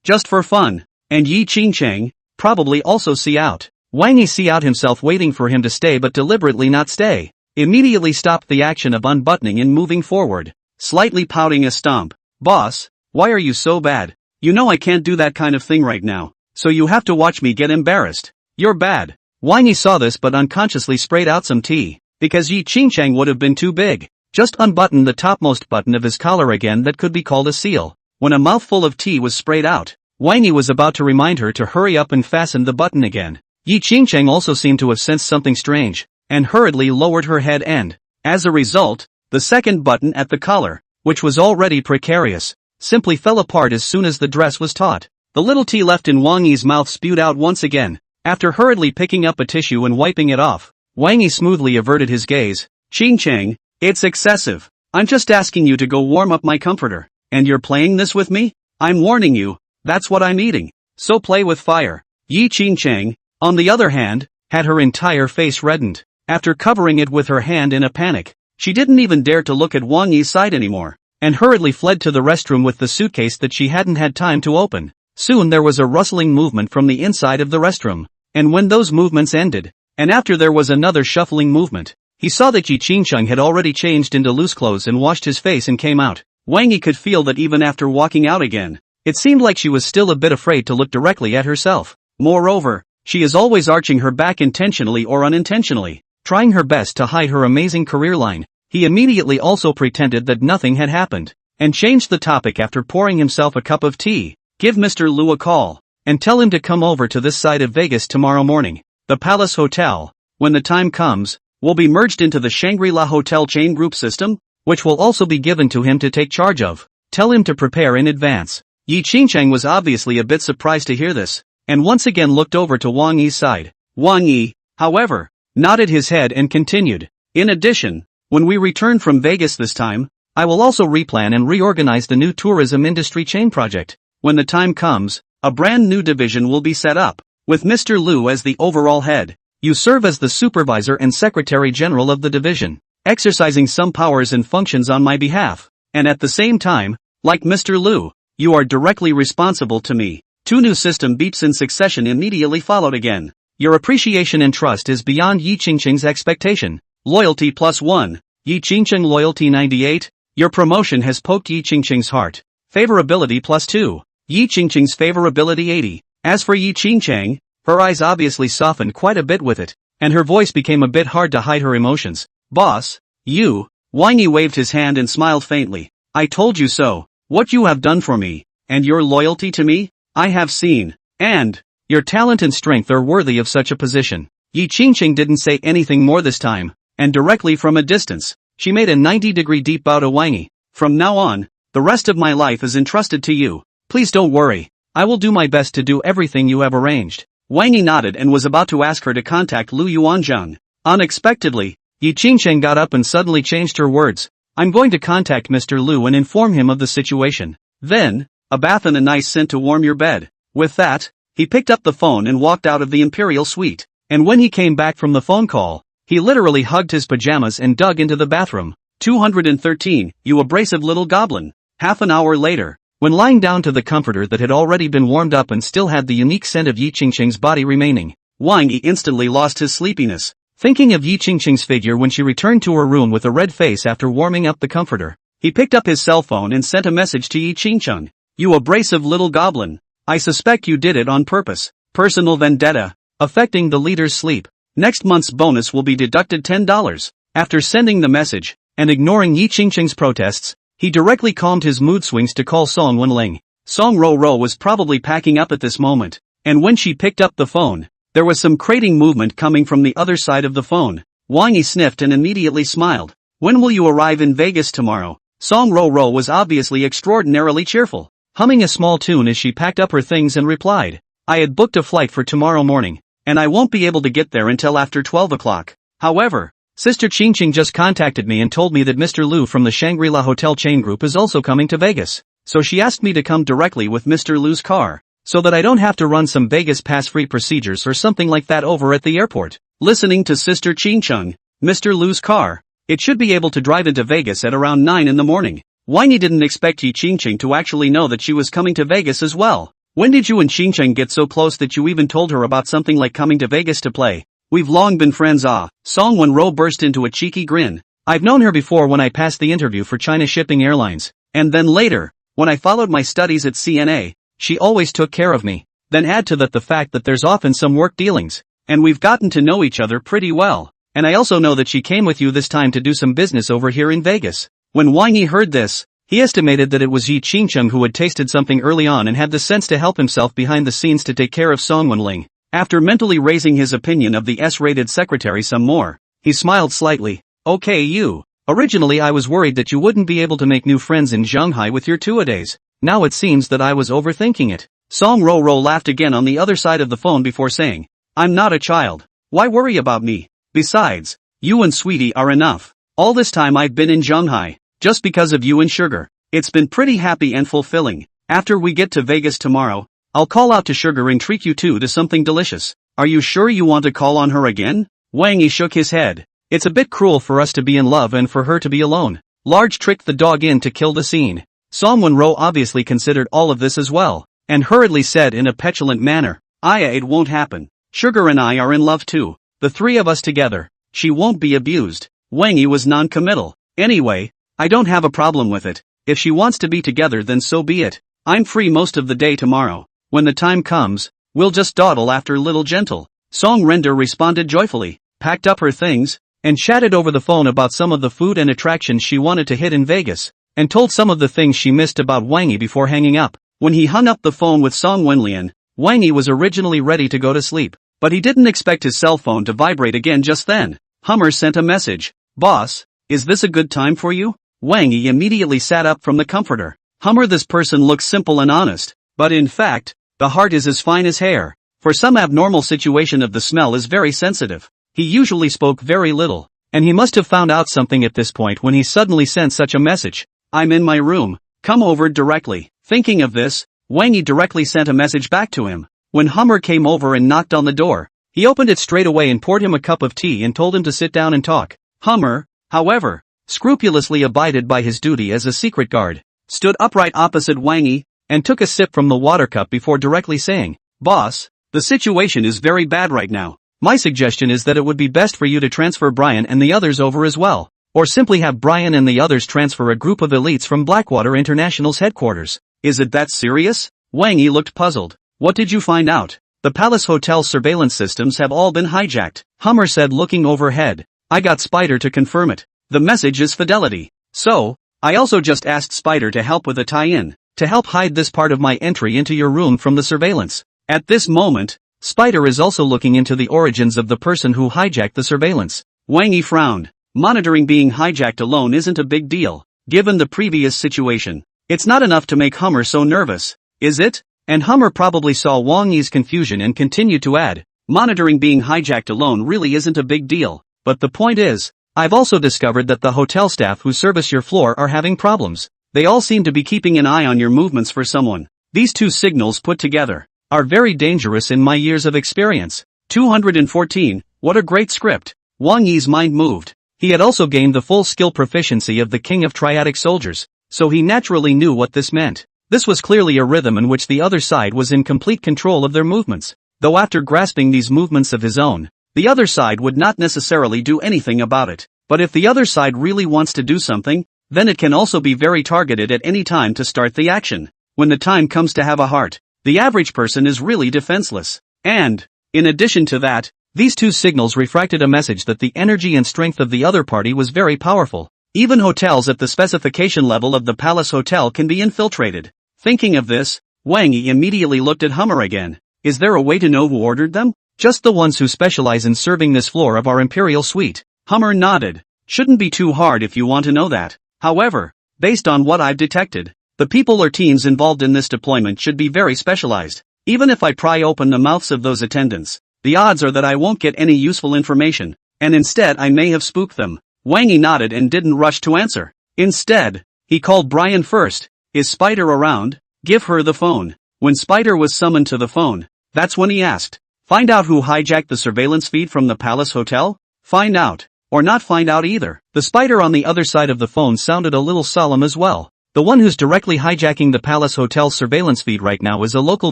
Just for fun. And Yi Qingcheng, probably also see out. Wang Yi see out himself waiting for him to stay but deliberately not stay. Immediately stopped the action of unbuttoning and moving forward, slightly pouting a stomp. Boss, why are you so bad? You know I can't do that kind of thing right now, so you have to watch me get embarrassed. You're bad. Wang Yi saw this but unconsciously sprayed out some tea. Because Yi Qingcheng would have been too big. Just unbuttoned the topmost button of his collar again that could be called a seal. When a mouthful of tea was sprayed out, Wang Yi was about to remind her to hurry up and fasten the button again. Yi Qingcheng also seemed to have sensed something strange, and hurriedly lowered her head and, as a result, the second button at the collar, which was already precarious, simply fell apart as soon as the dress was taut. The little tea left in Wang Yi's mouth spewed out once again. After hurriedly picking up a tissue and wiping it off, Wang Yi smoothly averted his gaze. Qingcheng, it's excessive. I'm just asking you to go warm up my comforter, and you're playing this with me? I'm warning you, that's what I'm eating. So play with fire. Yi Qingcheng, on the other hand, had her entire face reddened. After covering it with her hand in a panic, she didn't even dare to look at Wang Yi's side anymore, and hurriedly fled to the restroom with the suitcase that she hadn't had time to open. Soon there was a rustling movement from the inside of the restroom, and when those movements ended, and after there was another shuffling movement, he saw that Yi Qingcheng had already changed into loose clothes and washed his face and came out. Wang Yi could feel that even after walking out again, it seemed like she was still a bit afraid to look directly at herself. Moreover, she is always arching her back intentionally or unintentionally, trying her best to hide her amazing career line. He immediately also pretended that nothing had happened, and changed the topic after pouring himself a cup of tea. Give Mr. Liu a call, and tell him to come over to this side of Vegas tomorrow morning. The Palace Hotel, when the time comes, will be merged into the Shangri-La Hotel chain group system, which will also be given to him to take charge of. Tell him to prepare in advance. Yi Qingcheng was obviously a bit surprised to hear this, and once again looked over to Wang Yi's side. Wang Yi, however, nodded his head and continued. In addition, when we return from Vegas this time, I will also replan and reorganize the new tourism industry chain project. When the time comes, a brand new division will be set up, with Mr. Liu as the overall head. You serve as the supervisor and secretary general of the division, exercising some powers and functions on my behalf, and at the same time, like Mr. Liu, you are directly responsible to me. 2 new system beeps in succession immediately followed again. Your appreciation and trust is beyond Yi Qingcheng's expectation. Loyalty +1, Yi Qingcheng loyalty 98, your promotion has poked Yi Qingcheng's heart. Favorability +2, Yi Qingcheng's favorability 80. As for Yi Qingcheng, Her eyes obviously softened quite a bit with it, and her voice became a bit hard to hide her emotions. Boss, you. Wang Yi waved his hand and smiled faintly. I told you so. What you have done for me, and your loyalty to me, I have seen. And your talent and strength are worthy of such a position. Yi Qingqing didn't say anything more this time, and directly from a distance, she made a 90-degree deep bow to Wang Yi. From now on, the rest of my life is entrusted to you. Please don't worry. I will do my best to do everything you have arranged. Wang Yi nodded and was about to ask her to contact Lu Yuanzhang. Unexpectedly, Yi Qingqing got up and suddenly changed her words. I'm going to contact Mr. Lu and inform him of the situation. Then, a bath and a nice scent to warm your bed. With that, he picked up the phone and walked out of the imperial suite. And when he came back from the phone call, he literally hugged his pajamas and dug into the bathroom. 213, you abrasive little goblin. Half an hour later, when lying down to the comforter that had already been warmed up and still had the unique scent of Yi Qingqing's body remaining, Wang Yi instantly lost his sleepiness. Thinking of Yi Qingqing's figure when she returned to her room with a red face after warming up the comforter, he picked up his cell phone and sent a message to Yi Qingqing. You abrasive little goblin. I suspect you did it on purpose. Personal vendetta. Affecting the leader's sleep. Next month's bonus will be deducted $10. After sending the message, and ignoring Yi Qingqing's protests, he directly calmed his mood swings to call Song Wenrou. Song Wenrou was probably packing up at this moment, and when she picked up the phone, there was some crating movement coming from the other side of the phone. Wang Yi sniffed and immediately smiled. When will you arrive in Vegas tomorrow? Song Wenrou was obviously extraordinarily cheerful, humming a small tune as she packed up her things and replied. I had booked a flight for tomorrow morning, and I won't be able to get there until after 12 o'clock. However, Sister Qingqing just contacted me and told me that Mr. Lu from the Shangri-La Hotel chain group is also coming to Vegas, so she asked me to come directly with Mr. Lu's car, so that I don't have to run some Vegas pass-free procedures or something like that over at the airport. Listening to Sister Qingqing, Mr. Lu's car, it should be able to drive into Vegas at around 9 in the morning. Wang Yi didn't expect Yi Qingqing to actually know that she was coming to Vegas as well. When did you and Qingqing get so close that you even told her about something like coming to Vegas to play? We've long been friends. Song Wenrou burst into a cheeky grin. I've known her before when I passed the interview for China Shipping Airlines, and then later, when I followed my studies at CNA, she always took care of me. Then add to that the fact that there's often some work dealings, and we've gotten to know each other pretty well. And I also know that she came with you this time to do some business over here in Vegas. When Wang Yi heard this, he estimated that it was Yi Qingqing who had tasted something early on and had the sense to help himself behind the scenes to take care of Song Wenrou. After mentally raising his opinion of the S-rated secretary some more, he smiled slightly. Okay, you. Originally I was worried that you wouldn't be able to make new friends in Shanghai with your two-a-days. Now it seems that I was overthinking it. Song Wenrou laughed again on the other side of the phone before saying, I'm not a child. Why worry about me? Besides, you and Sweetie are enough. All this time I've been in Shanghai, just because of you and Sugar. It's been pretty happy and fulfilling. After we get to Vegas tomorrow, I'll call out to Sugar and treat you two to something delicious. Are you sure you want to call on her again? Wang Yi shook his head. It's a bit cruel for us to be in love and for her to be alone. Large tricked the dog in to kill the scene. Song Wenrou obviously considered all of this as well, and hurriedly said in a petulant manner, it won't happen. Sugar and I are in love too. The three of us together. She won't be abused. Wang Yi was non-committal. Anyway, I don't have a problem with it. If she wants to be together then so be it. I'm free most of the day tomorrow. When the time comes, we'll just dawdle after Little Gentle. Song Wenrou responded joyfully, packed up her things, and chatted over the phone about some of the food and attractions she wanted to hit in Vegas, and told some of the things she missed about Wang Yi before hanging up. When he hung up the phone with Song Wenlian, Wang Yi was originally ready to go to sleep, but he didn't expect his cell phone to vibrate again just then. Hummer sent a message. Boss, is this a good time for you? Wang Yi immediately sat up from the comforter. Hummer, this person looks simple and honest, but in fact, the heart is as fine as hair. For some abnormal situation of the smell is very sensitive. He usually spoke very little, and he must have found out something at this point when he suddenly sent such a message. I'm in my room. Come over directly. Thinking of this, Wang Yi directly sent a message back to him. When Hummer came over and knocked on the door, he opened it straight away and poured him a cup of tea and told him to sit down and talk. Hummer, however, scrupulously abided by his duty as a secret guard, stood upright opposite Wang Yi, and took a sip from the water cup before directly saying, Boss, the situation is very bad right now. My suggestion is that it would be best for you to transfer Brian and the others over as well, or simply have Brian and the others transfer a group of elites from Blackwater International's headquarters. Is it that serious? Wang Yi looked puzzled. What did you find out? The Palace Hotel surveillance systems have all been hijacked, Hummer said looking overhead. I got Spider to confirm it. The message is fidelity. So, I also just asked Spider to help with a tie-in, to help hide this part of my entry into your room from the surveillance. At this moment, Spider is also looking into the origins of the person who hijacked the surveillance. Wang Yi frowned. Monitoring being hijacked alone isn't a big deal, given the previous situation. It's not enough to make Hummer so nervous, is it? And Hummer probably saw Wang Yi's confusion and continued to add, monitoring being hijacked alone really isn't a big deal, but the point is, I've also discovered that the hotel staff who service your floor are having problems. They all seem to be keeping an eye on your movements for someone. These two signals put together are very dangerous in my years of experience. 214, what a great script. Wang Yi's mind moved. He had also gained the full skill proficiency of the King of Triadic Soldiers, so he naturally knew what this meant. This was clearly a rhythm in which the other side was in complete control of their movements, though after grasping these movements of his own, the other side would not necessarily do anything about it. But if the other side really wants to do something, then it can also be very targeted at any time to start the action. When the time comes to have a heart, the average person is really defenseless. And, in addition to that, these two signals refracted a message that the energy and strength of the other party was very powerful. Even hotels at the specification level of the Palace Hotel can be infiltrated. Thinking of this, Wang Yi immediately looked at Hummer again. Is there a way to know who ordered them? Just the ones who specialize in serving this floor of our Imperial Suite. Hummer nodded. Shouldn't be too hard if you want to know that. However, based on what I've detected, the people or teams involved in this deployment should be very specialized. Even if I pry open the mouths of those attendants, the odds are that I won't get any useful information, and instead I may have spooked them. Wang Yi nodded and didn't rush to answer. Instead, he called Brian first. Is Spider around? Give her the phone. When Spider was summoned to the phone, that's when he asked, find out who hijacked the surveillance feed from the Palace Hotel? Find out. Or not find out either. The Spider on the other side of the phone sounded a little solemn as well. The one who's directly hijacking the Palace Hotel's surveillance feed right now is a local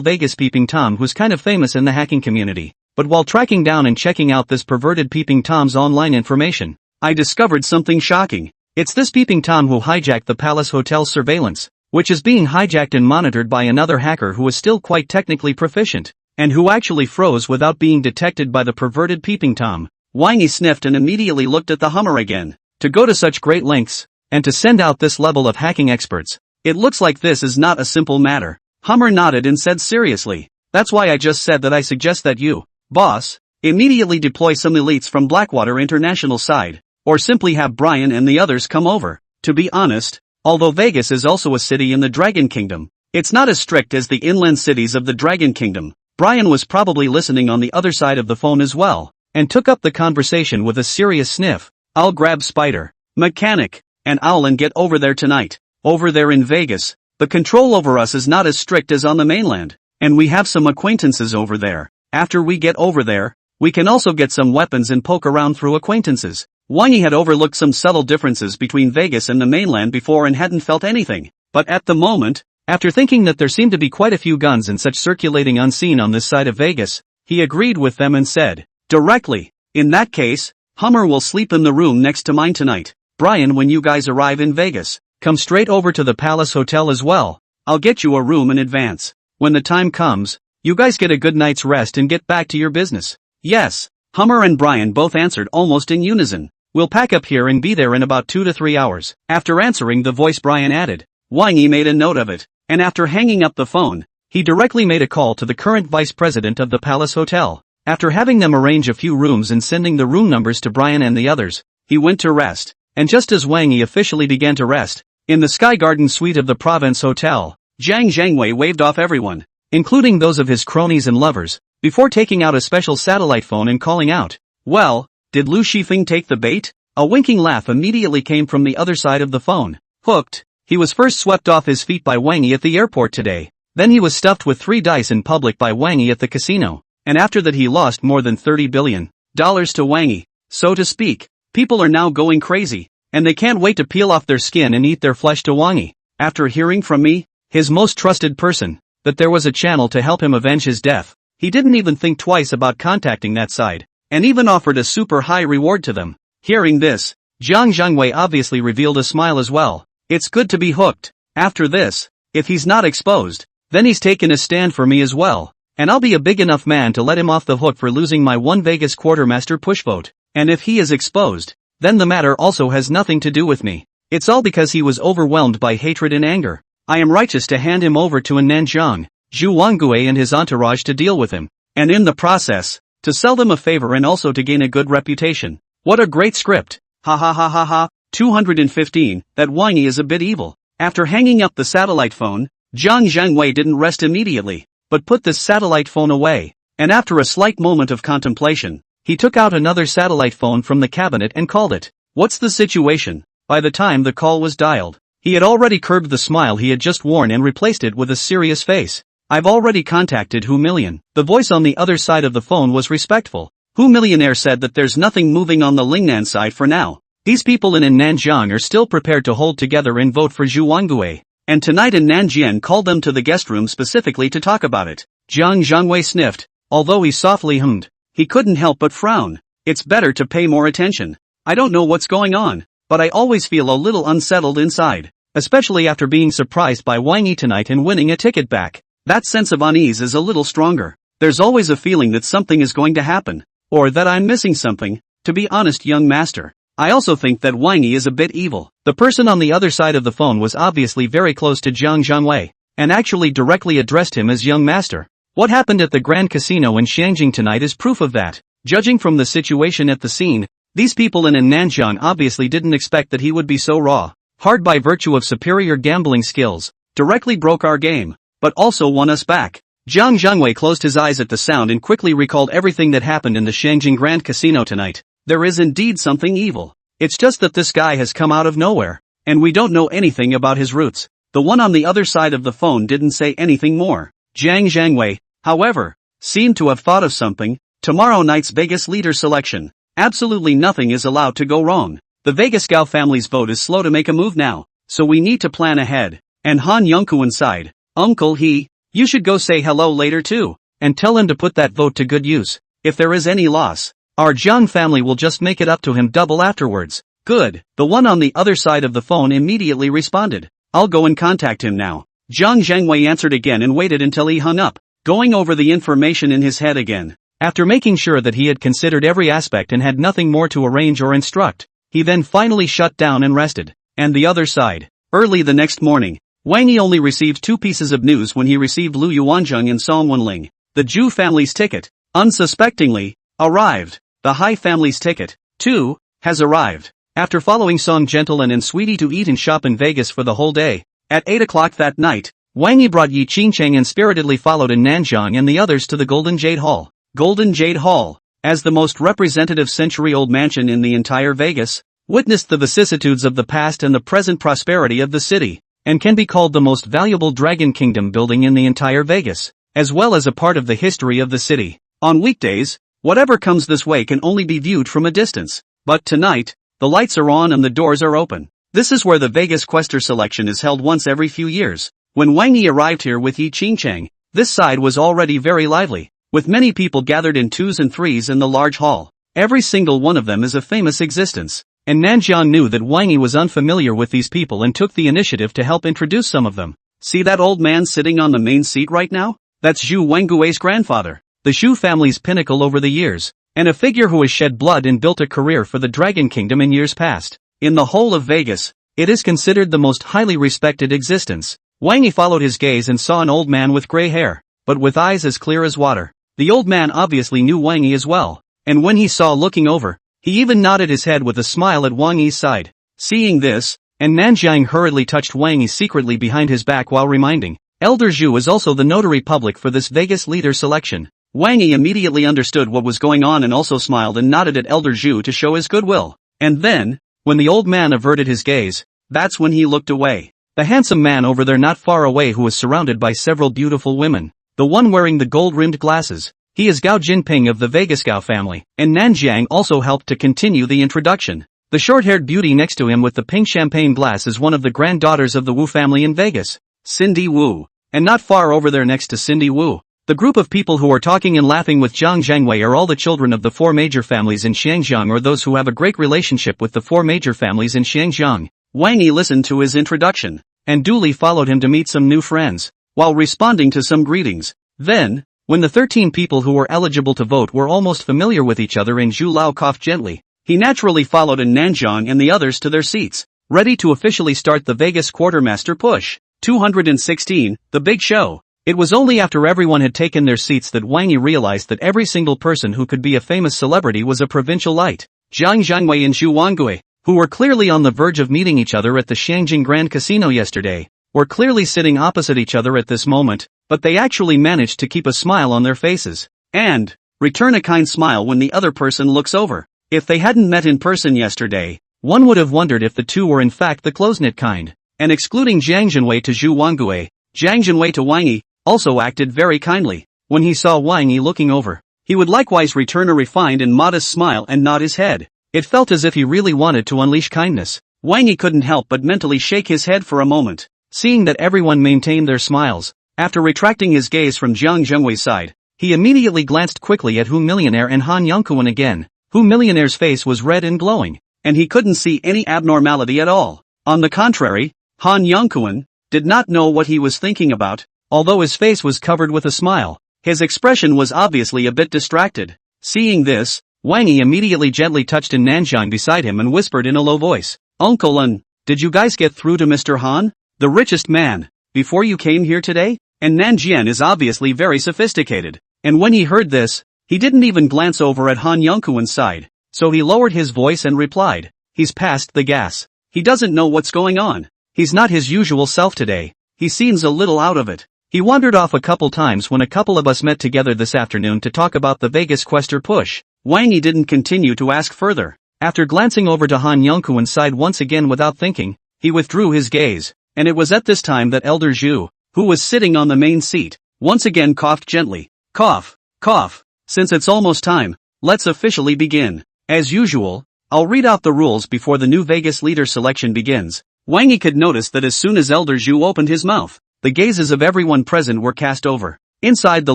Vegas peeping Tom who's kind of famous in the hacking community. But while tracking down and checking out this perverted peeping Tom's online information, I discovered something shocking. It's this peeping Tom who hijacked the Palace Hotel's surveillance, which is being hijacked and monitored by another hacker who is still quite technically proficient, and who actually froze without being detected by the perverted peeping Tom. Wang Yi sniffed and immediately looked at the Hummer again. To go to such great lengths, and to send out this level of hacking experts, it looks like this is not a simple matter. Hummer nodded and said seriously, that's why I just said that I suggest that you, boss, immediately deploy some elites from Blackwater International side, or simply have Brian and the others come over. To be honest, although Vegas is also a city in the Dragon Kingdom, it's not as strict as the inland cities of the Dragon Kingdom. Brian was probably listening on the other side of the phone as well, and took up the conversation with a serious sniff. I'll grab Spider, Mechanic, and Owl and get over there tonight. Over there in Vegas, the control over us is not as strict as on the mainland, and we have some acquaintances over there. After we get over there, we can also get some weapons and poke around through acquaintances. Wang Yi had overlooked some subtle differences between Vegas and the mainland before and hadn't felt anything, but at the moment, after thinking that there seemed to be quite a few guns and such circulating unseen on this side of Vegas, he agreed with them and said, directly, in that case, Hummer will sleep in the room next to mine tonight. Brian, when you guys arrive in Vegas, come straight over to the Palace Hotel as well. I'll get you a room in advance. When the time comes, you guys get a good night's rest and get back to your business. Yes, Hummer and Brian both answered almost in unison. We'll pack up here and be there in about 2 to 3 hours. After answering the voice, Brian added. Wang Yi made a note of it, and after hanging up the phone, he directly made a call to the current vice president of the Palace Hotel. After having them arrange a few rooms and sending the room numbers to Brian and the others, he went to rest. And just as Wang Yi officially began to rest, in the Sky Garden suite of the Province Hotel, Zhang Zhangwei waved off everyone, including those of his cronies and lovers, before taking out a special satellite phone and calling out, well, did Lu Shifeng take the bait? A winking laugh immediately came from the other side of the phone. Hooked. He was first swept off his feet by Wang Yi at the airport today. Then he was stuffed with 3 dice in public by Wang Yi at the casino. And after that he lost more than $30 billion to Wang Yi. So to speak, people are now going crazy, and they can't wait to peel off their skin and eat their flesh to Wang Yi. After hearing from me, his most trusted person, that there was a channel to help him avenge his death, he didn't even think twice about contacting that side, and even offered a super high reward to them. Hearing this, Zhang Zhangwei obviously revealed a smile as well. It's good to be hooked. After this, if he's not exposed, then he's taken a stand for me as well. and I'll be a big enough man to let him off the hook for losing my one Vegas quartermaster push vote. And if he is exposed, then the matter also has nothing to do with me. It's all because he was overwhelmed by hatred and anger. I am righteous to hand him over to a Nanjiang, Zhu Wangue and his entourage to deal with him, and in the process, to sell them a favor and also to gain a good reputation. What a great script. Ha ha ha ha ha. 215, that Wang Yi is a bit evil. After hanging up the satellite phone, Zhang Zhangwei didn't rest immediately, but put this satellite phone away, and after a slight moment of contemplation, he took out another satellite phone from the cabinet and called it. What's the situation? By the time the call was dialed, he had already curbed the smile he had just worn and replaced it with a serious face. I've already contacted Humiliation. The voice on the other side of the phone was respectful. Humillionaire said that there's nothing moving on the Lingnan side for now. These people in Nanjiang are still prepared to hold together and vote for Zhu Wangue, and tonight in Nanjian called them to the guest room specifically to talk about it. Zhang Zhangwei sniffed, although he softly hummed. He couldn't help but frown. It's better to pay more attention. I don't know what's going on, but I always feel a little unsettled inside, especially after being surprised by Wang Yi tonight and winning a ticket back. That sense of unease is a little stronger. There's always a feeling that something is going to happen, or that I'm missing something. To be honest, young master, I also think that Wang Yi is a bit evil. The person on the other side of the phone was obviously very close to Zhang Zhangwei, and actually directly addressed him as young master. What happened at the Grand Casino in Xiangjing tonight is proof of that. Judging from the situation at the scene, these people in Nanjiang obviously didn't expect that he would be so raw, hard by virtue of superior gambling skills, directly broke our game, but also won us back. Zhang Zhangwei closed his eyes at the sound and quickly recalled everything that happened in the Xiangjing Grand Casino tonight. There is indeed something evil. It's just that this guy has come out of nowhere, and we don't know anything about his roots. The one on the other side of the phone didn't say anything more. Zhang Zhangwei, however, seemed to have thought of something. Tomorrow night's Vegas leader selection. Absolutely nothing is allowed to go wrong. The Vegas Gao family's vote is slow to make a move now, so we need to plan ahead. And Han Yongkuan sighed. Uncle He, you should go say hello later too, and tell him to put that vote to good use. If there is any loss, our Zhang family will just make it up to him double afterwards. Good. The one on the other side of the phone immediately responded. I'll go and contact him now. Zhang Zhangwei answered again and waited until he hung up, going over the information in his head again. After making sure that he had considered every aspect and had nothing more to arrange or instruct, he then finally shut down and rested. And the other side. Early the next morning, Wang Yi only received two pieces of news when he received Lu Yuanzheng and Song Wenrou. The Zhu family's ticket, unsuspectingly, arrived. The Hai family's ticket, too, has arrived. After following Song Gentleman and Sweetie to eat and shop in Vegas for the whole day, at 8 o'clock that night, Wang Yi brought Yi Qingcheng and spiritedly followed in Nanjiang and the others to the Golden Jade Hall. Golden Jade Hall, as the most representative century-old mansion in the entire Vegas, witnessed the vicissitudes of the past and the present prosperity of the city, and can be called the most valuable Dragon Kingdom building in the entire Vegas, as well as a part of the history of the city. On weekdays, whatever comes this way can only be viewed from a distance, but tonight, the lights are on and the doors are open. This is where the Vegas Quester selection is held once every few years. When Wang Yi arrived here with Yi Qingcheng, this side was already very lively, with many people gathered in twos and threes in the large hall. Every single one of them is a famous existence, and Nanjiang knew that Wang Yi was unfamiliar with these people and took the initiative to help introduce some of them. See that old man sitting on the main seat right now? That's Zhu Wengui's grandfather, the Xu family's pinnacle over the years, and a figure who has shed blood and built a career for the Dragon Kingdom in years past. In the whole of Vegas, it is considered the most highly respected existence. Wang Yi followed his gaze and saw an old man with gray hair, but with eyes as clear as water. The old man obviously knew Wang Yi as well, and when he saw looking over, he even nodded his head with a smile at Wang Yi's side. Seeing this, and Nanjiang hurriedly touched Wang Yi secretly behind his back while reminding, Elder Zhu is also the notary public for this Vegas leader selection. Wang Yi immediately understood what was going on and also smiled and nodded at Elder Zhu to show his goodwill. And then, when the old man averted his gaze, that's when he looked away. The handsome man over there not far away who was surrounded by several beautiful women. The one wearing the gold-rimmed glasses. He is Gao Jinping of the Vegas Gao family, and Nanjiang also helped to continue the introduction. The short-haired beauty next to him with the pink champagne glass is one of the granddaughters of the Wu family in Vegas, Cindy Wu. And not far over there next to Cindy Wu, the group of people who are talking and laughing with Zhang Zhangwei are all the children of the four major families in Xianjiang or those who have a great relationship with the four major families in Xianjiang. Wang Yi listened to his introduction, and duly followed him to meet some new friends, while responding to some greetings. Then, When the 13 people who were eligible to vote were almost familiar with each other and Zhu Lao coughed gently, he naturally followed in Nanjiang and the others to their seats, ready to officially start the Vegas Quartermaster push. 216, The Big Show. It was only after everyone had taken their seats that Wang Yi realized that every single person who could be a famous celebrity was a provincial light. Jiang Zhangwei and Zhu Wangui, who were clearly on the verge of meeting each other at the Shangjing Grand Casino yesterday, were clearly sitting opposite each other at this moment, but they actually managed to keep a smile on their faces, and return a kind smile when the other person looks over. If they hadn't met in person yesterday, one would have wondered if the two were in fact the close-knit kind, and excluding Jiang Zhenwei to Zhu Wangui, Jiang Zhenwei to Wang Yi also acted very kindly. When he saw Wang Yi looking over, he would likewise return a refined and modest smile and nod his head. It felt as if he really wanted to unleash kindness. Wang Yi couldn't help but mentally shake his head for a moment, seeing that everyone maintained their smiles. After retracting his gaze from Jiang Zhengwei's side, he immediately glanced quickly at Millionaire and Han Yongkuan again. Millionaire's face was red and glowing, and he couldn't see any abnormality at all. On the contrary, Han Yongkuan did not know what he was thinking about. Although his face was covered with a smile, his expression was obviously a bit distracted. Seeing this, Wang Yi immediately gently touched in Nanjiang beside him and whispered in a low voice, "Uncle Un, did you guys get through to Mr. Han, the richest man, before you came here today?" And Nanjiang is obviously very sophisticated, and when he heard this, he didn't even glance over at Han Yongkuan's side, so he lowered his voice and replied, "He's passed the gas. He doesn't know what's going on. He's not his usual self today. He seems a little out of it. He wandered off a couple times when a couple of us met together this afternoon to talk about the Vegas Quester push." Wang Yi didn't continue to ask further. After glancing over to Han Yongkuan's side once again without thinking, he withdrew his gaze, and it was at this time that Elder Zhu, who was sitting on the main seat, once again coughed gently. Cough, cough. Since it's almost time, let's officially begin. As usual, I'll read out the rules before the new Vegas leader selection begins. Wang Yi could notice that as soon as Elder Zhu opened his mouth, the gazes of everyone present were cast over. Inside the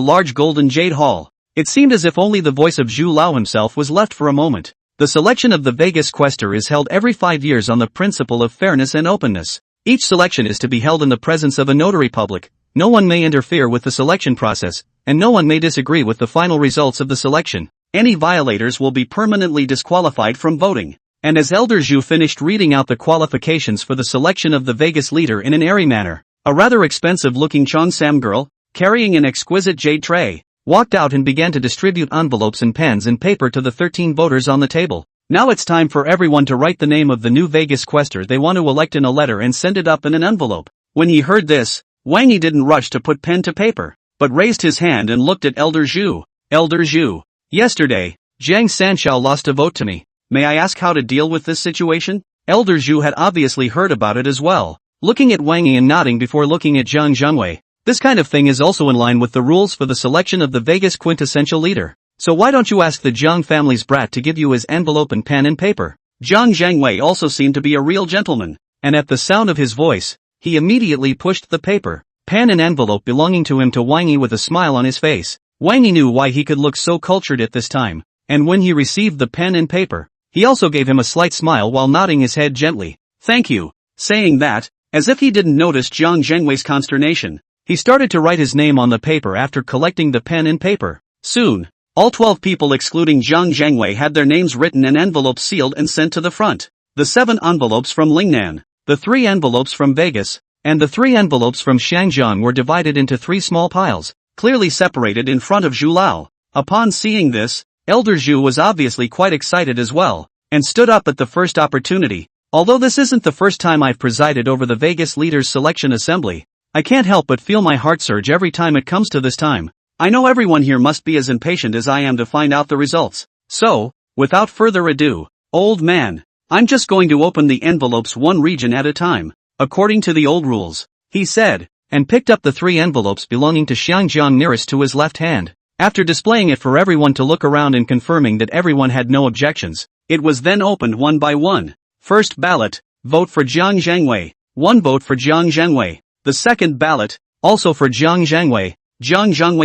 large golden jade hall, it seemed as if only the voice of Zhu Lao himself was left for a moment. The selection of the Vegas Quester is held every 5 years on the principle of fairness and openness. Each selection is to be held in the presence of a notary public. No one may interfere with the selection process, and no one may disagree with the final results of the selection. Any violators will be permanently disqualified from voting. And as Elder Zhu finished reading out the qualifications for the selection of the Vegas leader in an airy manner, a rather expensive-looking Cheongsam girl, carrying an exquisite jade tray, walked out and began to distribute envelopes and pens and paper to the 13 voters on the table. Now it's time for everyone to write the name of the new Vegas Quester they want to elect in a letter and send it up in an envelope. When he heard this, Wang Yi didn't rush to put pen to paper, but raised his hand and looked at Elder Zhu. "Elder Zhu, yesterday, Jiang Sanshao lost a vote to me. May I ask how to deal with this situation?" Elder Zhu had obviously heard about it as well, looking at Wang Yi and nodding before looking at Jiang Zhengwei. This kind of thing is also in line with the rules for the selection of the Vegas quintessential leader. So why don't you ask the Jiang family's brat to give you his envelope and pen and paper? Jiang Zhengwei also seemed to be a real gentleman, and at the sound of his voice, he immediately pushed the paper, pen and envelope belonging to him to Wang Yi with a smile on his face. Wang Yi knew why he could look so cultured at this time, and when he received the pen and paper, he also gave him a slight smile while nodding his head gently. "Thank you." Saying that, as if he didn't notice Jiang Zhengwei's consternation, he started to write his name on the paper after collecting the pen and paper. Soon, all 12 people excluding Jiang Zhengwei had their names written and envelopes sealed and sent to the front. The 7 envelopes from Lingnan, the 3 envelopes from Vegas, and the 3 envelopes from Shangjiang were divided into 3 small piles, clearly separated in front of Zhu Lao. Upon seeing this, Elder Zhu was obviously quite excited as well, and stood up at the first opportunity. "Although this isn't the first time I've presided over the Vegas Leaders Selection Assembly, I can't help but feel my heart surge every time it comes to this time. I know everyone here must be as impatient as I am to find out the results. So, without further ado, old man, I'm just going to open the envelopes one region at a time, according to the old rules," he said, and picked up the 3 envelopes belonging to Xiangjiang nearest to his left hand. After displaying it for everyone to look around and confirming that everyone had no objections, it was then opened one by one. First ballot, vote for Jiang Zhengwei, 1 vote for Jiang Zhengwei. The second ballot, also for Jiang Zhengwei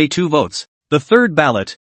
2 votes. The third ballot,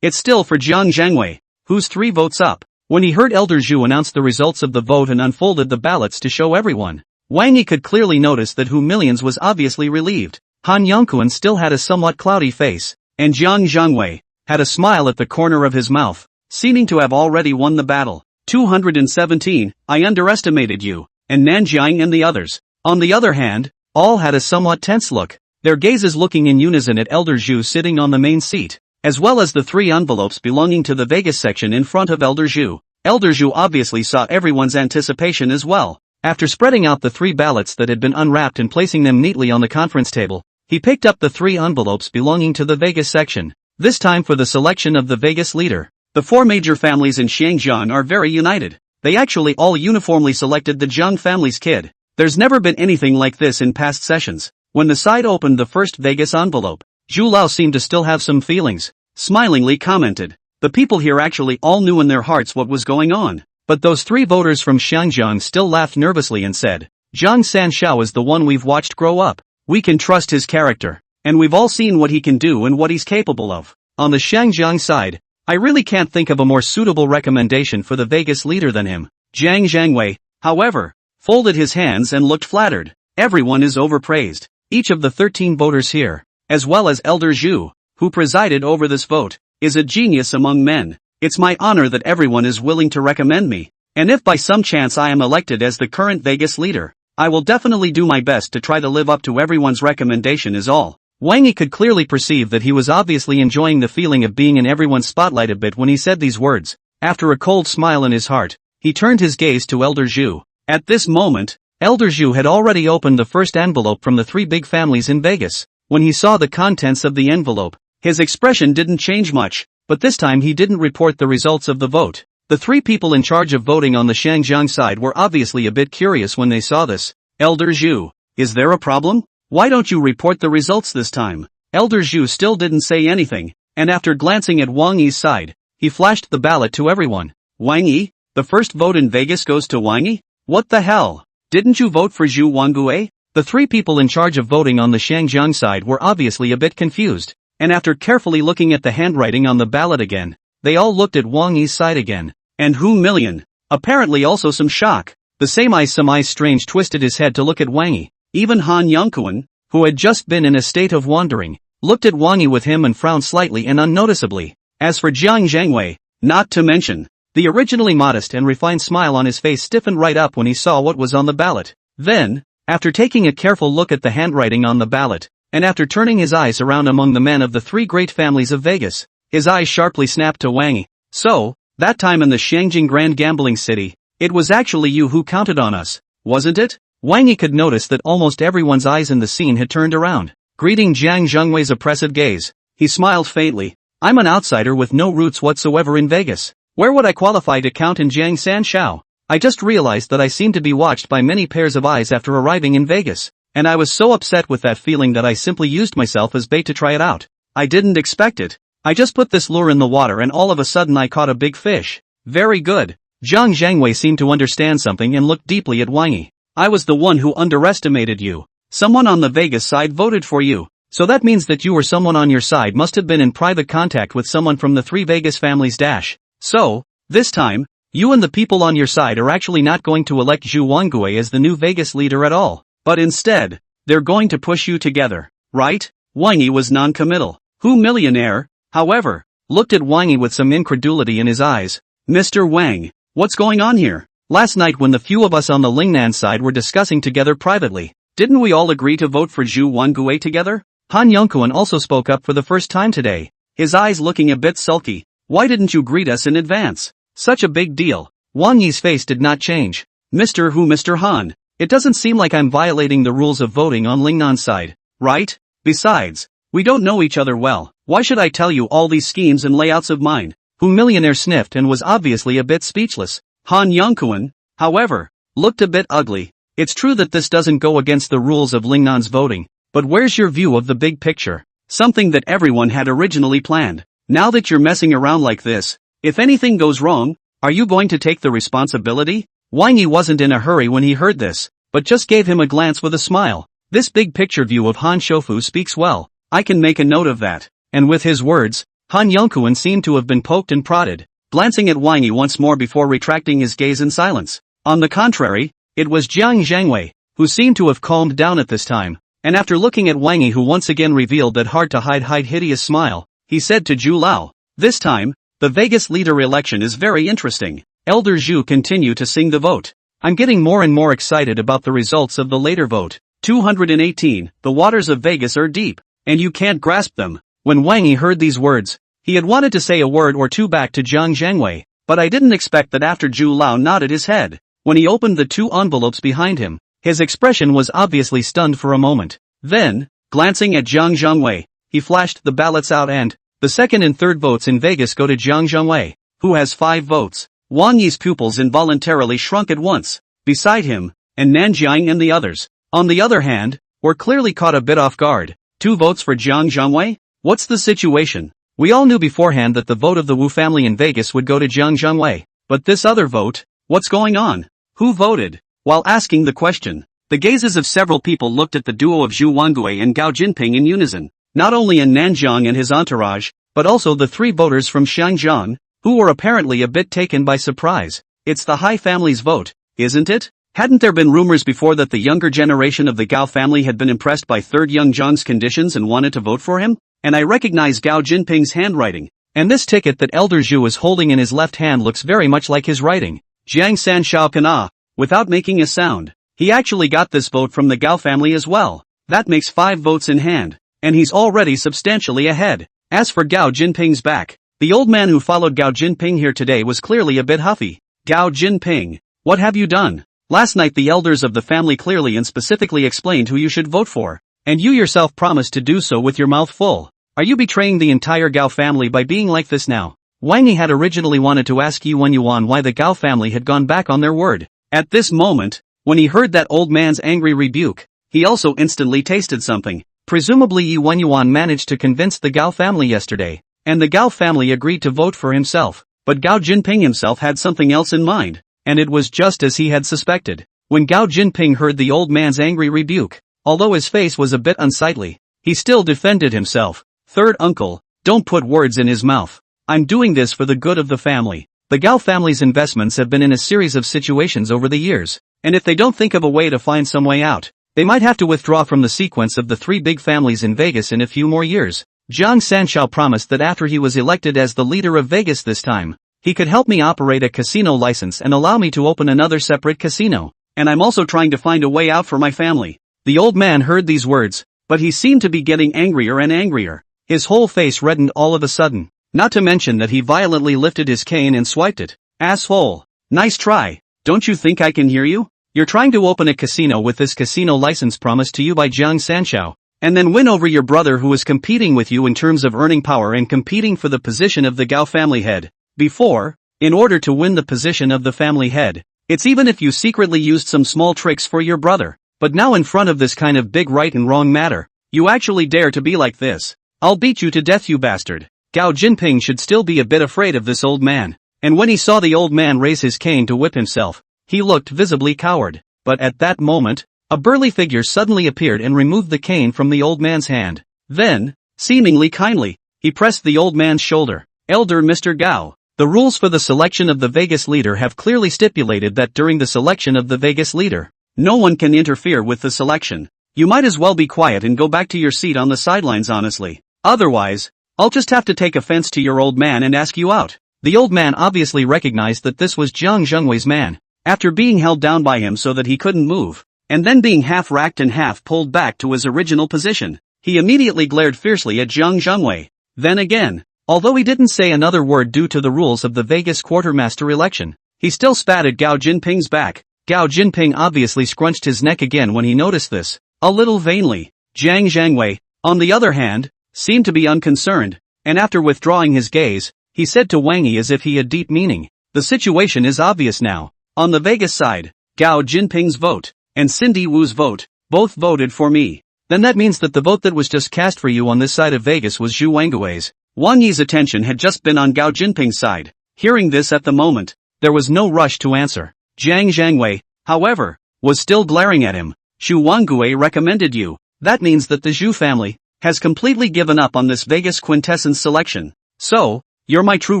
it's still for Jiang Zhengwei, who's 3 votes up. When he heard Elder Zhu announce the results of the vote and unfolded the ballots to show everyone, Wang Yi could clearly notice that Millions was obviously relieved. Han Yongkuan still had a somewhat cloudy face, and Jiang Zhangwei had a smile at the corner of his mouth, seeming to have already won the battle. 217, I underestimated you, and Nanjiang and the others. On the other hand, all had a somewhat tense look, their gazes looking in unison at Elder Zhu sitting on the main seat, as well as the 3 envelopes belonging to the Vegas section in front of Elder Zhu. Elder Zhu obviously saw everyone's anticipation as well. After spreading out the 3 ballots that had been unwrapped and placing them neatly on the conference table, he picked up the 3 envelopes belonging to the Vegas section, this time for the selection of the Vegas leader. The 4 major families in Shangjiang are very united. They actually all uniformly selected the Zhang family's kid. There's never been anything like this in past sessions. When the side opened the first Vegas envelope, Zhu Lao seemed to still have some feelings, smilingly commented, "The people here actually all knew in their hearts what was going on." But those 3 voters from Shangjiang still laughed nervously and said, "Zhang Sanshao is the one we've watched grow up. We can trust his character, and we've all seen what he can do and what he's capable of." On the Shangjiang side, I really can't think of a more suitable recommendation for the Vegas leader than him. Jiang Zhangwei, however, folded his hands and looked flattered. Everyone is overpraised. Each of the 13 voters here, as well as Elder Zhu, who presided over this vote, is a genius among men. It's my honor that everyone is willing to recommend me, and if by some chance I am elected as the current Vegas leader, I will definitely do my best to try to live up to everyone's recommendation is all. Wang Yi could clearly perceive that he was obviously enjoying the feeling of being in everyone's spotlight a bit when he said these words. After a cold smile in his heart, he turned his gaze to Elder Zhu. At this moment, Elder Zhu had already opened the first envelope from the 3 big families in Vegas. When he saw the contents of the envelope, his expression didn't change much, but this time he didn't report the results of the vote. The 3 people in charge of voting on the Shangjiang side were obviously a bit curious when they saw this. Elder Zhu, is there a problem? Why don't you report the results this time? Elder Zhu still didn't say anything, and after glancing at Wang Yi's side, he flashed the ballot to everyone. Wang Yi, the first vote in Vegas goes to Wang Yi? What the hell? Didn't you vote for Zhu Wangue? The 3 people in charge of voting on the Shangjiang side were obviously a bit confused, and after carefully looking at the handwriting on the ballot again, they all looked at Wang Yi's side again. And humiliation. Apparently also some shock. The some eyes strange twisted his head to look at Wang Yi. Even Han Yongkuan, who had just been in a state of wandering, looked at Wang Yi with him and frowned slightly and unnoticeably. As for Jiang Zhangwei, not to mention, the originally modest and refined smile on his face stiffened right up when he saw what was on the ballot. Then, after taking a careful look at the handwriting on the ballot, and after turning his eyes around among the men of the 3 great families of Vegas, his eyes sharply snapped to Wang Yi. "So, that time in the Shangjing Grand Gambling City, it was actually you who counted on us, wasn't it?" Wang Yi could notice that almost everyone's eyes in the scene had turned around. Greeting Jiang Zhangwei's oppressive gaze, he smiled faintly. "I'm an outsider with no roots whatsoever in Vegas. Where would I qualify to count in Jiang Sanshao? I just realized that I seemed to be watched by many pairs of eyes after arriving in Vegas, and I was so upset with that feeling that I simply used myself as bait to try it out. I didn't expect it. I just put this lure in the water and all of a sudden I caught a big fish." "Very good." Jiang Zhangwei seemed to understand something and looked deeply at Wang Yi. "I was the one who underestimated you. Someone on the Vegas side voted for you. So that means that you or someone on your side must have been in private contact with someone from the 3 Vegas families dash. So, this time, you and the people on your side are actually not going to elect Zhu Wangue as the new Vegas leader at all, but instead, they're going to push you together, right?" Wang Yi was non-committal. Millionaire, however, looked at Wang Yi with some incredulity in his eyes. "Mr. Wang, what's going on here? Last night when the few of us on the Lingnan side were discussing together privately, didn't we all agree to vote for Zhu Wangue together?" Han Yongkuan also spoke up for the first time today, his eyes looking a bit sulky. "Why didn't you greet us in advance? Such a big deal." Wang Yi's face did not change. Mr. Han, it doesn't seem like I'm violating the rules of voting on Lingnan's side, right? Besides, we don't know each other well. Why should I tell you all these schemes and layouts of mine?" Millionaire sniffed and was obviously a bit speechless. Han Yongkuan, however, looked a bit ugly. "It's true that this doesn't go against the rules of Lingnan's voting, but where's your view of the big picture? Something that everyone had originally planned. Now that you're messing around like this, if anything goes wrong, are you going to take the responsibility?" Wang Yi wasn't in a hurry when he heard this, but just gave him a glance with a smile. "This big picture view of Han Shofu speaks well. I can make a note of that." And with his words, Han Yongkuan seemed to have been poked and prodded, glancing at Wang Yi once more before retracting his gaze in silence. On the contrary, it was Jiang Zhangwei, who seemed to have calmed down at this time, and after looking at Wang Yi who once again revealed that hard-to-hide hideous smile, he said to Zhu Lao. This time, the Vegas leader election is very interesting. Elder Zhu continued to sing the vote. I'm getting more and more excited about the results of the later vote. 218, the waters of Vegas are deep, and you can't grasp them. When Wang Yi heard these words, he had wanted to say a word or two back to Zhang Zhangwei, but I didn't expect that after Zhu Lao nodded his head. When he opened the two envelopes behind him, his expression was obviously stunned for a moment. Then, glancing at Zhang Zhangwei, he flashed the ballots out and, the second and third votes in Vegas go to Zhang Zhangwei, who has 5 votes. Wang Yi's pupils involuntarily shrunk at once. Beside him, and Nanjiang and the others, on the other hand, were clearly caught a bit off guard. 2 votes for Zhang Zhangwei? What's the situation? We all knew beforehand that the vote of the Wu family in Vegas would go to Zhang Zhangwei. But this other vote? What's going on? Who voted? While asking the question, the gazes of several people looked at the duo of Zhu Wangui and Gao Jinping in unison. Not only in Nanjiang and his entourage, but also the 3 voters from Shangjiang, who were apparently a bit taken by surprise. It's the Hai family's vote, isn't it? Hadn't there been rumors before that the younger generation of the Gao family had been impressed by third young Zhang's conditions and wanted to vote for him? And I recognize Gao Jinping's handwriting. And this ticket that Elder Zhu is holding in his left hand looks very much like his writing. Jiang San Shao Kana, without making a sound. He actually got this vote from the Gao family as well. That makes 5 votes in hand. And he's already substantially ahead. As for Gao Jinping's back, the old man who followed Gao Jinping here today was clearly a bit huffy. Gao Jinping, what have you done? Last night the elders of the family clearly and specifically explained who you should vote for, and you yourself promised to do so with your mouth full. Are you betraying the entire Gao family by being like this now? Wang Yi had originally wanted to ask Yuan Yuan why the Gao family had gone back on their word. At this moment, when he heard that old man's angry rebuke, he also instantly tasted something. Presumably Yuan Yuan managed to convince the Gao family yesterday, and the Gao family agreed to vote for himself. But Gao Jinping himself had something else in mind, and it was just as he had suspected. When Gao Jinping heard the old man's angry rebuke, although his face was a bit unsightly, he still defended himself. Third uncle, don't put words in his mouth. I'm doing this for the good of the family. The Gao family's investments have been in a series of situations over the years, and if they don't think of a way to find some way out, they might have to withdraw from the sequence of the 3 big families in Vegas in a few more years. Zhang Sanshao promised that after he was elected as the leader of Vegas this time, he could help me operate a casino license and allow me to open another separate casino. And I'm also trying to find a way out for my family. The old man heard these words, but he seemed to be getting angrier and angrier. His whole face reddened all of a sudden, not to mention that he violently lifted his cane and swiped it. Asshole. Nice try. Don't you think I can hear you? You're trying to open a casino with this casino license promised to you by Zhang Sanshao, and then win over your brother who is competing with you in terms of earning power and competing for the position of the Gao family head. Before, in order to win the position of the family head, it's even if you secretly used some small tricks for your brother. But now in front of this kind of big right and wrong matter, you actually dare to be like this. I'll beat you to death, you bastard. Gao Jinping should still be a bit afraid of this old man, and when he saw the old man raise his cane to whip himself, he looked visibly coward. But at that moment, a burly figure suddenly appeared and removed the cane from the old man's hand. Then, seemingly kindly, he pressed the old man's shoulder. Elder Mr. Gao, the rules for the selection of the Vegas leader have clearly stipulated that during the selection of the Vegas leader, no one can interfere with the selection. You might as well be quiet and go back to your seat on the sidelines, honestly. Otherwise, I'll just have to take offense to your old man and ask you out. The old man obviously recognized that this was Zhang Zhengwei's man. After being held down by him so that he couldn't move, and then being half racked and half pulled back to his original position, he immediately glared fiercely at Zhang Zhengwei. Then again, although he didn't say another word due to the rules of the Vegas quartermaster election, he still spat at Gao Jinping's back. Gao Jinping obviously scrunched his neck again when he noticed this, a little vainly. Zhang Zhengwei, on the other hand, seemed to be unconcerned, and after withdrawing his gaze, he said to Wang Yi as if he had deep meaning, the situation is obvious now. On the Vegas side, Gao Jinping's vote, and Cindy Wu's vote, both voted for me. Then that means that the vote that was just cast for you on this side of Vegas was Zhu Wangui's. Wang Yi's attention had just been on Gao Jinping's side. Hearing this at the moment, there was no rush to answer. Zhang Zhangwei, however, was still glaring at him. Zhu Wangui recommended you. That means that the Zhu family has completely given up on this Vegas quintessence selection. So, you're my true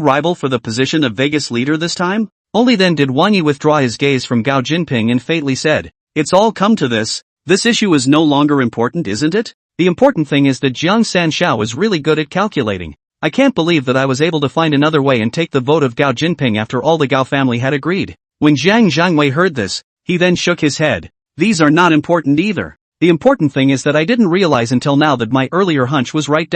rival for the position of Vegas leader this time? Only then did Wang Yi withdraw his gaze from Gao Jinping and faintly said, it's all come to this. This issue is no longer important, isn't it? The important thing is that Jiang Sanshao is really good at calculating. I can't believe that I was able to find another way and take the vote of Gao Jinping after all the Gao family had agreed. When Zhang Zhangwei heard this, he then shook his head. These are not important either. The important thing is that I didn't realize until now that my earlier hunch was right.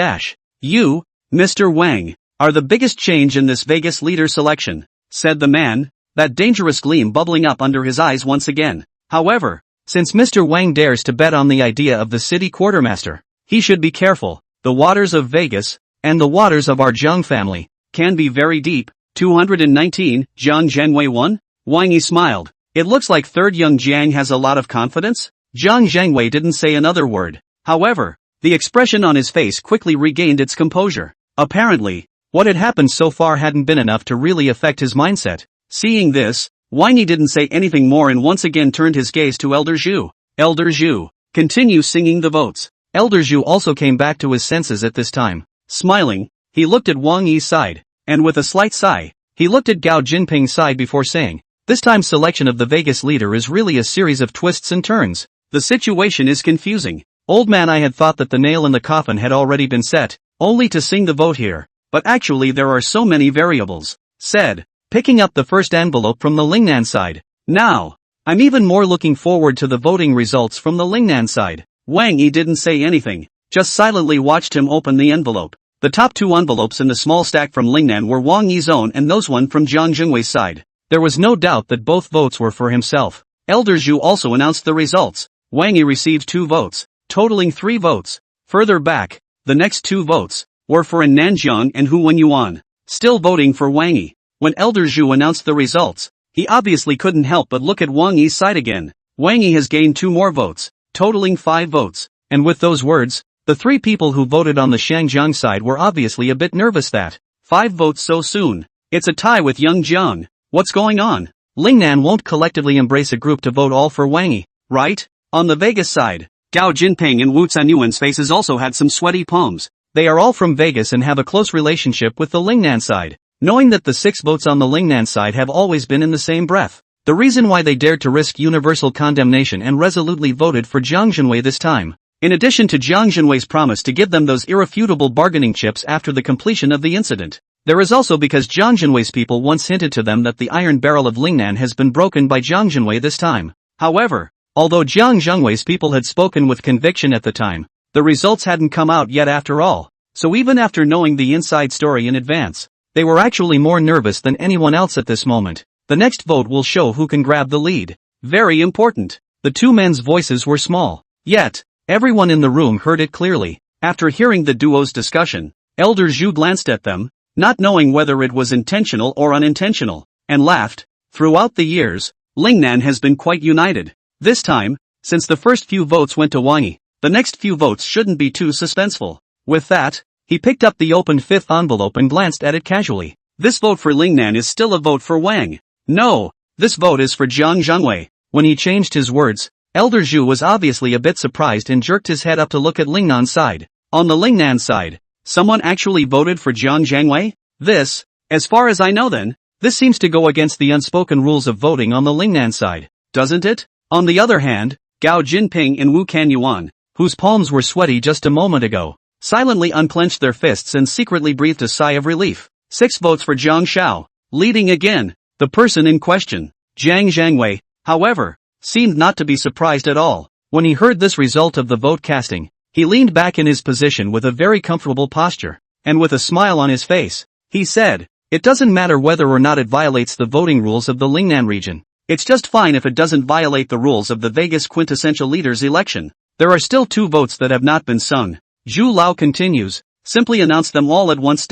You, Mr. Wang, are the biggest change in this Vegas leader selection, said the man, that dangerous gleam bubbling up under his eyes once again. However, since Mr. Wang dares to bet on the idea of the city quartermaster, he should be careful. The waters of Vegas, and the waters of our Zhang family, can be very deep. 219, Zhang Zhangwei won? Wang Yi smiled. It looks like third young Jiang has a lot of confidence? Zhang Zhangwei didn't say another word. However, the expression on his face quickly regained its composure. Apparently, what had happened so far hadn't been enough to really affect his mindset. Seeing this, Wang Yi didn't say anything more and once again turned his gaze to Elder Zhu. Elder Zhu, continue singing the votes. Elder Zhu also came back to his senses at this time. Smiling, he looked at Wang Yi's side, and with a slight sigh, he looked at Gao Jinping's side before saying, this time's selection of the Vegas leader is really a series of twists and turns. The situation is confusing. Old man, I had thought that the nail in the coffin had already been set, only to sing the vote here, but actually there are so many variables, said, picking up the first envelope from the Lingnan side. Now, I'm even more looking forward to the voting results from the Lingnan side. Wang Yi didn't say anything, just silently watched him open the envelope. The top two envelopes in the small stack from Lingnan were Wang Yi's own and those one from Zhang Zhengwei's side. There was no doubt that both votes were for himself. Elder Zhu also announced the results. Wang Yi received 2 votes, totaling 3 votes. Further back, the next 2 votes were for An Nanjiang and Hu Wenyuan. Still voting for Wang Yi. When Elder Zhu announced the results, he obviously couldn't help but look at Wang Yi's side again. Wang Yi has gained 2 more votes, totaling 5 votes. And with those words, the 3 people who voted on the Shangjiang side were obviously a bit nervous that 5 votes so soon. It's a tie with young Jiang. What's going on? Lingnan won't collectively embrace a group to vote all for Wang Yi, right? On the Vegas side, Gao Jinping and Wu Zanyuan's faces also had some sweaty palms. They are all from Vegas and have a close relationship with the Lingnan side. Knowing that the 6 votes on the Lingnan side have always been in the same breath, the reason why they dared to risk universal condemnation and resolutely voted for Zhang Zhenwei this time. In addition to Zhang Zhenwei's promise to give them those irrefutable bargaining chips after the completion of the incident, there is also because Zhang Zhenwei's people once hinted to them that the iron barrel of Lingnan has been broken by Zhang Zhenwei this time. However, although Zhang Zhengwei's people had spoken with conviction at the time, the results hadn't come out yet after all. So even after knowing the inside story in advance, they were actually more nervous than anyone else at this moment. The next vote will show who can grab the lead. Very important. The 2 men's voices were small, yet everyone in the room heard it clearly. After hearing the duo's discussion, Elder Zhu glanced at them, not knowing whether it was intentional or unintentional, and laughed. Throughout the years, Lingnan has been quite united. This time, since the first few votes went to Wang Yi, the next few votes shouldn't be too suspenseful. With that, he picked up the opened 5th envelope and glanced at it casually. This vote for Lingnan is still a vote for Wang. No, this vote is for Zhang Zhengwei. When he changed his words, Elder Zhu was obviously a bit surprised and jerked his head up to look at Lingnan's side. On the Lingnan side, someone actually voted for Zhang Zhengwei? This, as far as I know then, this seems to go against the unspoken rules of voting on the Lingnan side, doesn't it? On the other hand, Gao Jinping and Wu Kanyuan, whose palms were sweaty just a moment ago, silently unclenched their fists and secretly breathed a sigh of relief. 6 votes for Zhang Shao. Leading again, the person in question, Zhang Zhengwei, however, seemed not to be surprised at all. When he heard this result of the vote casting, he leaned back in his position with a very comfortable posture, and with a smile on his face, he said, it doesn't matter whether or not it violates the voting rules of the Lingnan region. It's just fine if it doesn't violate the rules of the Vegas quintessential leaders election. There are still 2 votes that have not been sung. Zhu Lao continues, simply announce them all at once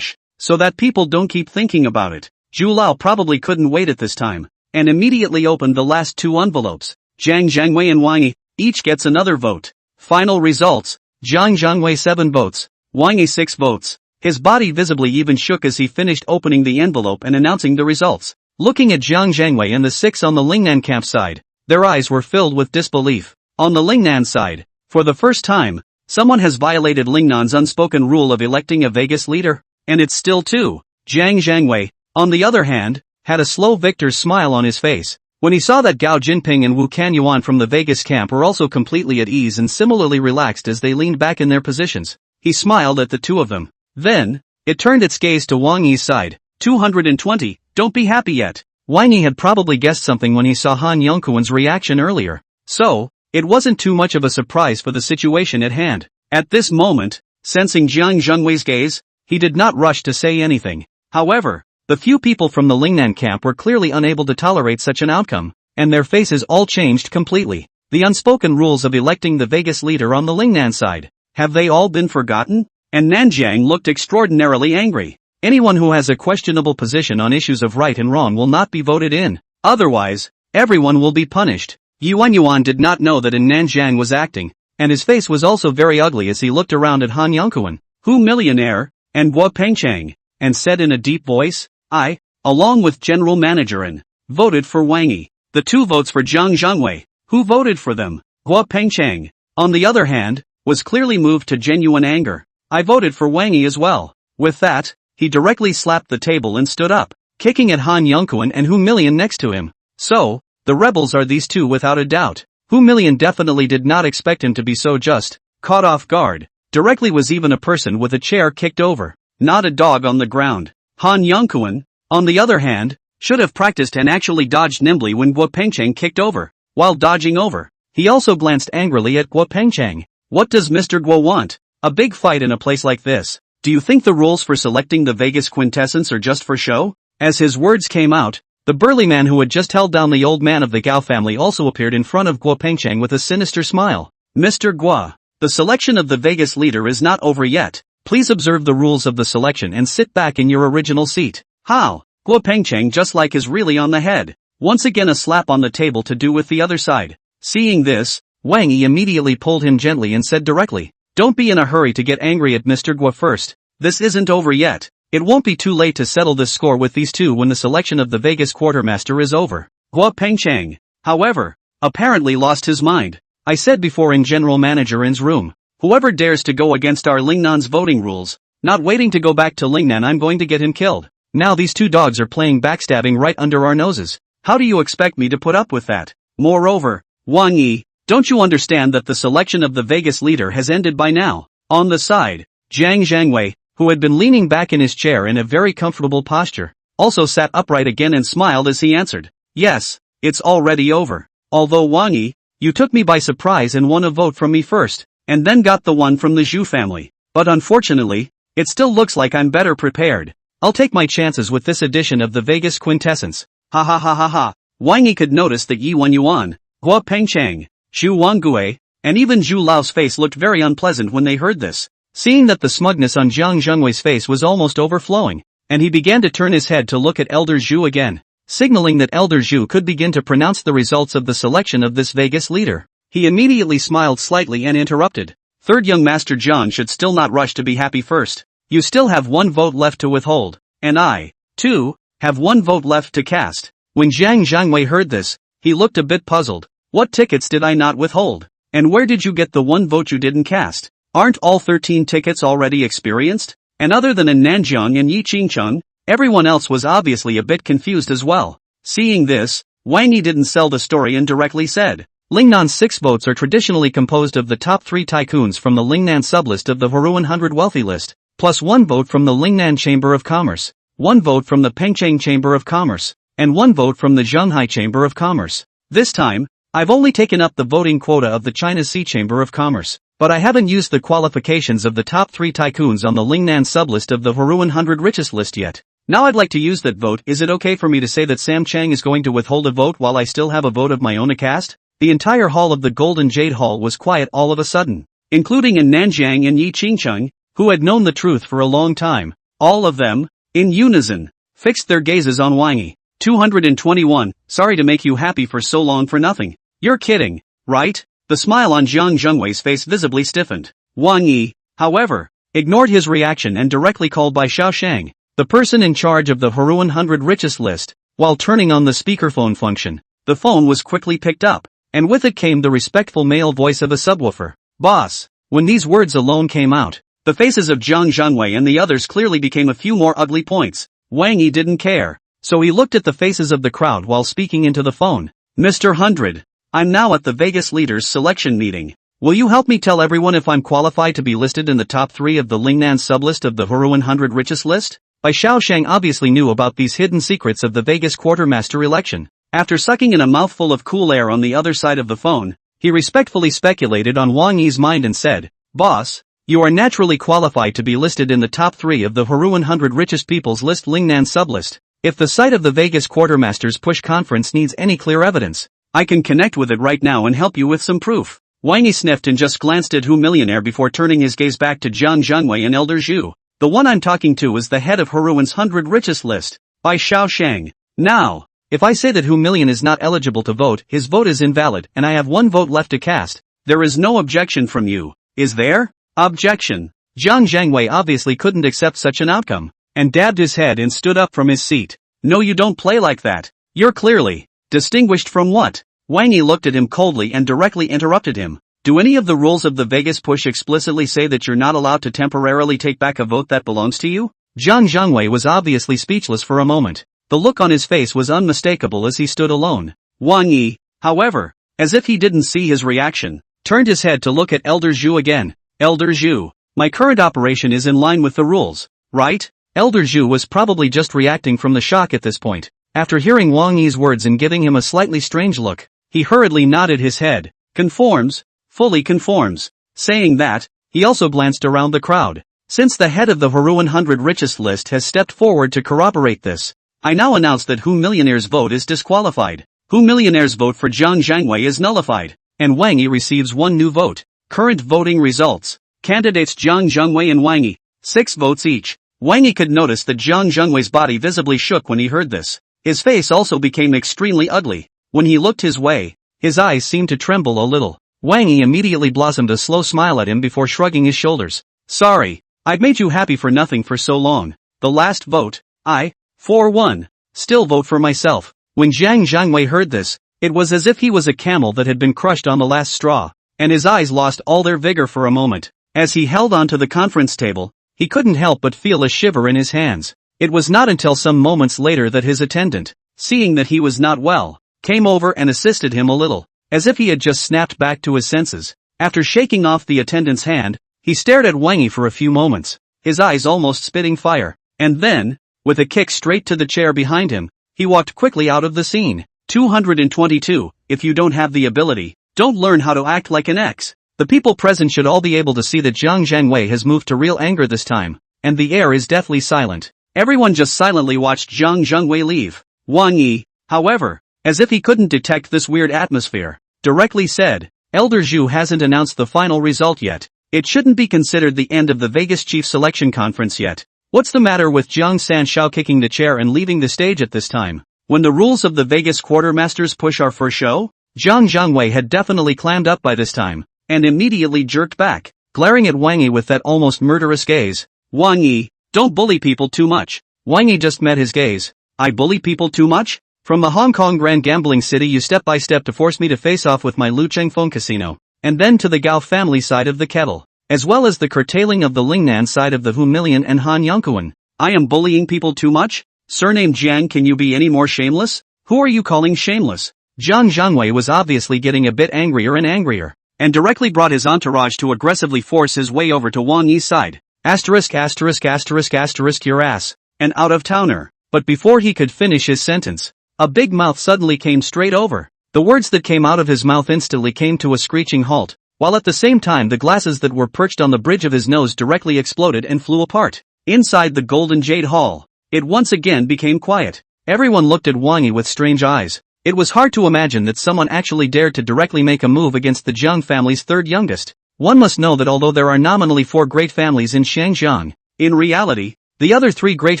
so that people don't keep thinking about it. Zhu Lao probably couldn't wait at this time, and immediately opened the last 2 envelopes. Zhang Zhengwei and Wang Yi each gets another vote. Final results, Zhang Zhengwei 7 votes, Wang Yi 6 votes. His body visibly even shook as he finished opening the envelope and announcing the results. Looking at Zhang Zhengwei and the 6 on the Lingnan camp side, their eyes were filled with disbelief. On the Lingnan side, for the first time, someone has violated Lingnan's unspoken rule of electing a Vegas leader, and it's still 2. Zhang Zhengwei, on the other hand, had a slow victor's smile on his face. When he saw that Gao Jinping and Wu Kanyuan from the Vegas camp were also completely at ease and similarly relaxed as they leaned back in their positions, he smiled at the 2 of them. Then, It turned its gaze to Wang Yi's side. 220, don't be happy yet. Wang Yi had probably guessed something when he saw Han Yongkuan's reaction earlier. So, it wasn't too much of a surprise for the situation at hand. At this moment, sensing Jiang Zhengwei's gaze, he did not rush to say anything. However, the few people from the Lingnan camp were clearly unable to tolerate such an outcome, and their faces all changed completely. The unspoken rules of electing the Vegas leader on the Lingnan side. Have they all been forgotten? And Nanjiang looked extraordinarily angry. Anyone who has a questionable position on issues of right and wrong will not be voted in. Otherwise, everyone will be punished. Yuan did not know that Nanjiang was acting, and his face was also very ugly as he looked around at Han Yongkuan, Hu Millionaire, and Guo Pengcheng, and said in a deep voice, I, along with General Manager N, voted for Wang Yi. The 2 votes for Jiang Zhengwei. Who voted for them? Guo Pengcheng, on the other hand, was clearly moved to genuine anger. I voted for Wang Yi as well. With that, he directly slapped the table and stood up, kicking at Han Yongkuan and Hu Million next to him. So, the rebels are these 2 without a doubt. Hu Million definitely did not expect him to be so just caught off guard. Directly was even a person with a chair kicked over, not a dog on the ground. Han Yongkuan, on the other hand, should have practiced and actually dodged nimbly when Guo Pengcheng kicked over. While dodging over, he also glanced angrily at Guo Pengcheng. What does Mr. Guo want? A big fight in a place like this. Do you think the rules for selecting the Vegas quintessence are just for show? As his words came out, the burly man who had just held down the old man of the Gao family also appeared in front of Guo Pengcheng with a sinister smile. Mr. Guo, the selection of the Vegas leader is not over yet. Please observe the rules of the selection and sit back in your original seat. How? Guo Pengcheng just like is really on the head. Once again a slap on the table to do with the other side. Seeing this, Wang Yi immediately pulled him gently and said directly, don't be in a hurry to get angry at Mr. Guo first. This isn't over yet. It won't be too late to settle this score with these 2 when the selection of the Vegas quartermaster is over. Guo Pengcheng, however, apparently lost his mind. I said before in General Manager N's room, whoever dares to go against our Lingnan's voting rules, not waiting to go back to Lingnan, I'm going to get him killed. Now these 2 dogs are playing backstabbing right under our noses. How do you expect me to put up with that? Moreover, Wang Yi, don't you understand that the selection of the Vegas leader has ended by now? On the side, Jiang Zhengwei, who had been leaning back in his chair in a very comfortable posture, also sat upright again and smiled as he answered, yes, it's already over. Although Wang Yi, you took me by surprise and won a vote from me first, and then got the one from the Zhu family. But unfortunately, it still looks like I'm better prepared. I'll take my chances with this edition of the Vegas quintessence. Ha ha ha ha ha. Wang Yi could notice that Yuan, Guo Pengcheng, Zhu Wangue, and even Zhu Lao's face looked very unpleasant when they heard this. Seeing that the smugness on Jiang Zhengwei's face was almost overflowing, and he began to turn his head to look at Elder Zhu again, signaling that Elder Zhu could begin to pronounce the results of the selection of this Vegas leader. He immediately smiled slightly and interrupted. Third young Master Jiang should still not rush to be happy first. You still have 1 vote left to withhold, and I, too, have 1 vote left to cast. When Jiang Zhengwei heard this, he looked a bit puzzled. What tickets did I not withhold? And where did you get the 1 vote you didn't cast? Aren't all 13 tickets already experienced? And other than in Nanjiang and Yi Qingcheng, everyone else was obviously a bit confused as well. Seeing this, Wang Yi didn't sell the story and directly said, Lingnan's 6 votes are traditionally composed of the top 3 tycoons from the Lingnan sublist of the Huru 100 wealthy list, plus 1 vote from the Lingnan Chamber of Commerce, 1 vote from the Pengcheng Chamber of Commerce, and 1 vote from the Zhanghai Chamber of Commerce. This time, I've only taken up the voting quota of the China Sea Chamber of Commerce, but I haven't used the qualifications of the top 3 tycoons on the Lingnan sublist of the Huru 100 richest list yet. Now I'd like to use that vote. Is it okay for me to say that Sam Chang is going to withhold a vote while I still have a vote of my own to cast? The entire hall of the Golden Jade Hall was quiet all of a sudden, including in Nanjiang and Yi Qingcheng, who had known the truth for a long time. All of them, in unison, fixed their gazes on Wang Yi. 221, sorry to make you happy for so long for nothing. You're kidding, right? The smile on Jiang Zhengwei's face visibly stiffened. Wang Yi, however, ignored his reaction and directly called by Xiao Shang, the person in charge of the Huru 100 richest list, while turning on the speakerphone function. The phone was quickly picked up, and with it came the respectful male voice of a subwoofer. Boss. When these words alone came out, the faces of Jiang Zhengwei and the others clearly became a few more ugly points. Wang Yi didn't care, so he looked at the faces of the crowd while speaking into the phone. Mr. 100. I'm now at the Vegas leaders selection meeting. Will you help me tell everyone if I'm qualified to be listed in the top 3 of the Lingnan sublist of the Huru 100 richest list? Bai Xiaoshang obviously knew about these hidden secrets of the Vegas quartermaster election. After sucking in a mouthful of cool air on the other side of the phone, he respectfully speculated on Wang Yi's mind and said, "Boss, you are naturally qualified to be listed in the top 3 of the Huru 100 richest people's list Lingnan sublist. If the site of the Vegas quartermasters push conference needs any clear evidence, I can connect with it right now and help you with some proof." Wang Yi sniffed and just glanced at Hu Millionaire before turning his gaze back to Jiang Zhengwei and Elder Zhu. "The one I'm talking to is the head of Huruan's 100 richest list, Bai Xiaoshang. Now, if I say that Hu Million is not eligible to vote, his vote is invalid and I have 1 vote left to cast. There is no objection from you, is there?" Objection. Jiang Zhengwei obviously couldn't accept such an outcome, and dabbed his head and stood up from his seat. "No, you don't play like that. You're clearly distinguished from what?" Wang Yi looked at him coldly and directly interrupted him. "Do any of the rules of the Vegas push explicitly say that you're not allowed to temporarily take back a vote that belongs to you?" Jiang Zhengwei was obviously speechless for a moment. The look on his face was unmistakable as he stood alone. Wang Yi, however, as if he didn't see his reaction, turned his head to look at Elder Zhu again. "Elder Zhu, my current operation is in line with the rules, right?" Elder Zhu was probably just reacting from the shock at this point. After hearing Wang Yi's words and giving him a slightly strange look, he hurriedly nodded his head. "Conforms, fully conforms." Saying that, he also glanced around the crowd. "Since the head of the Huru 100 richest list has stepped forward to corroborate this, I now announce that Hu Millionaire's vote is disqualified. Hu Millionaire's vote for Jiang Zhengwei is nullified, and Wang Yi receives 1 new vote. Current voting results. Candidates Jiang Zhengwei and Wang Yi, 6 votes each." Wang Yi could notice that Jiang Zhengwei's body visibly shook when he heard this. His face also became extremely ugly. When he looked his way, his eyes seemed to tremble a little. Wang Yi immediately blossomed a slow smile at him before shrugging his shoulders. "Sorry, I've made you happy for nothing for so long. The last vote, I, for one, still vote for myself." When Jiang Zhengwei heard this, it was as if he was a camel that had been crushed on the last straw, and his eyes lost all their vigor for a moment. As he held onto the conference table, he couldn't help but feel a shiver in his hands. It was not until some moments later that his attendant, seeing that he was not well, came over and assisted him a little, as if he had just snapped back to his senses. After shaking off the attendant's hand, he stared at Wang Yi for a few moments, his eyes almost spitting fire, and then, with a kick straight to the chair behind him, he walked quickly out of the scene. 222. If you don't have the ability, don't learn how to act like an X. The people present should all be able to see that Jiang Zhengwei has moved to real anger this time, and the air is deathly silent. Everyone just silently watched Jiang Zhengwei leave. Wang Yi, however, as if he couldn't detect this weird atmosphere, directly said, "Elder Zhu hasn't announced the final result yet. It shouldn't be considered the end of the Vegas Chief Selection Conference yet. What's the matter with Jiang Sanshao kicking the chair and leaving the stage at this time? When the rules of the Vegas quartermasters push are for show?" Jiang Zhengwei had definitely clammed up by this time, and immediately jerked back, glaring at Wang Yi with that almost murderous gaze. "Wang Yi, don't bully people too much." Wang Yi just met his gaze. "I bully people too much? From the Hong Kong Grand Gambling City you step by step to force me to face off with my Lu Chengfeng Casino, and then to the Gao family side of the kettle, as well as the curtailing of the Lingnan side of the Hu Million and Han Yongkuan. I am bullying people too much? Surname Jiang, can you be any more shameless? Who are you calling shameless?" Jiang Zhengwei was obviously getting a bit angrier and angrier, and directly brought his entourage to aggressively force his way over to Wang Yi's side. Asterisk asterisk asterisk asterisk your ass, an out-of-towner. But before he could finish his sentence, a big mouth suddenly came straight over. The words that came out of his mouth instantly came to a screeching halt, while at the same time the glasses that were perched on the bridge of his nose directly exploded and flew apart. Inside the Golden Jade Hall, it once again became quiet. Everyone looked at Wang Yi with strange eyes. It was hard to imagine that someone actually dared to directly make a move against the Jiang family's third youngest. One must know that although there are nominally 4 great families in Shangjiang, in reality, the other 3 great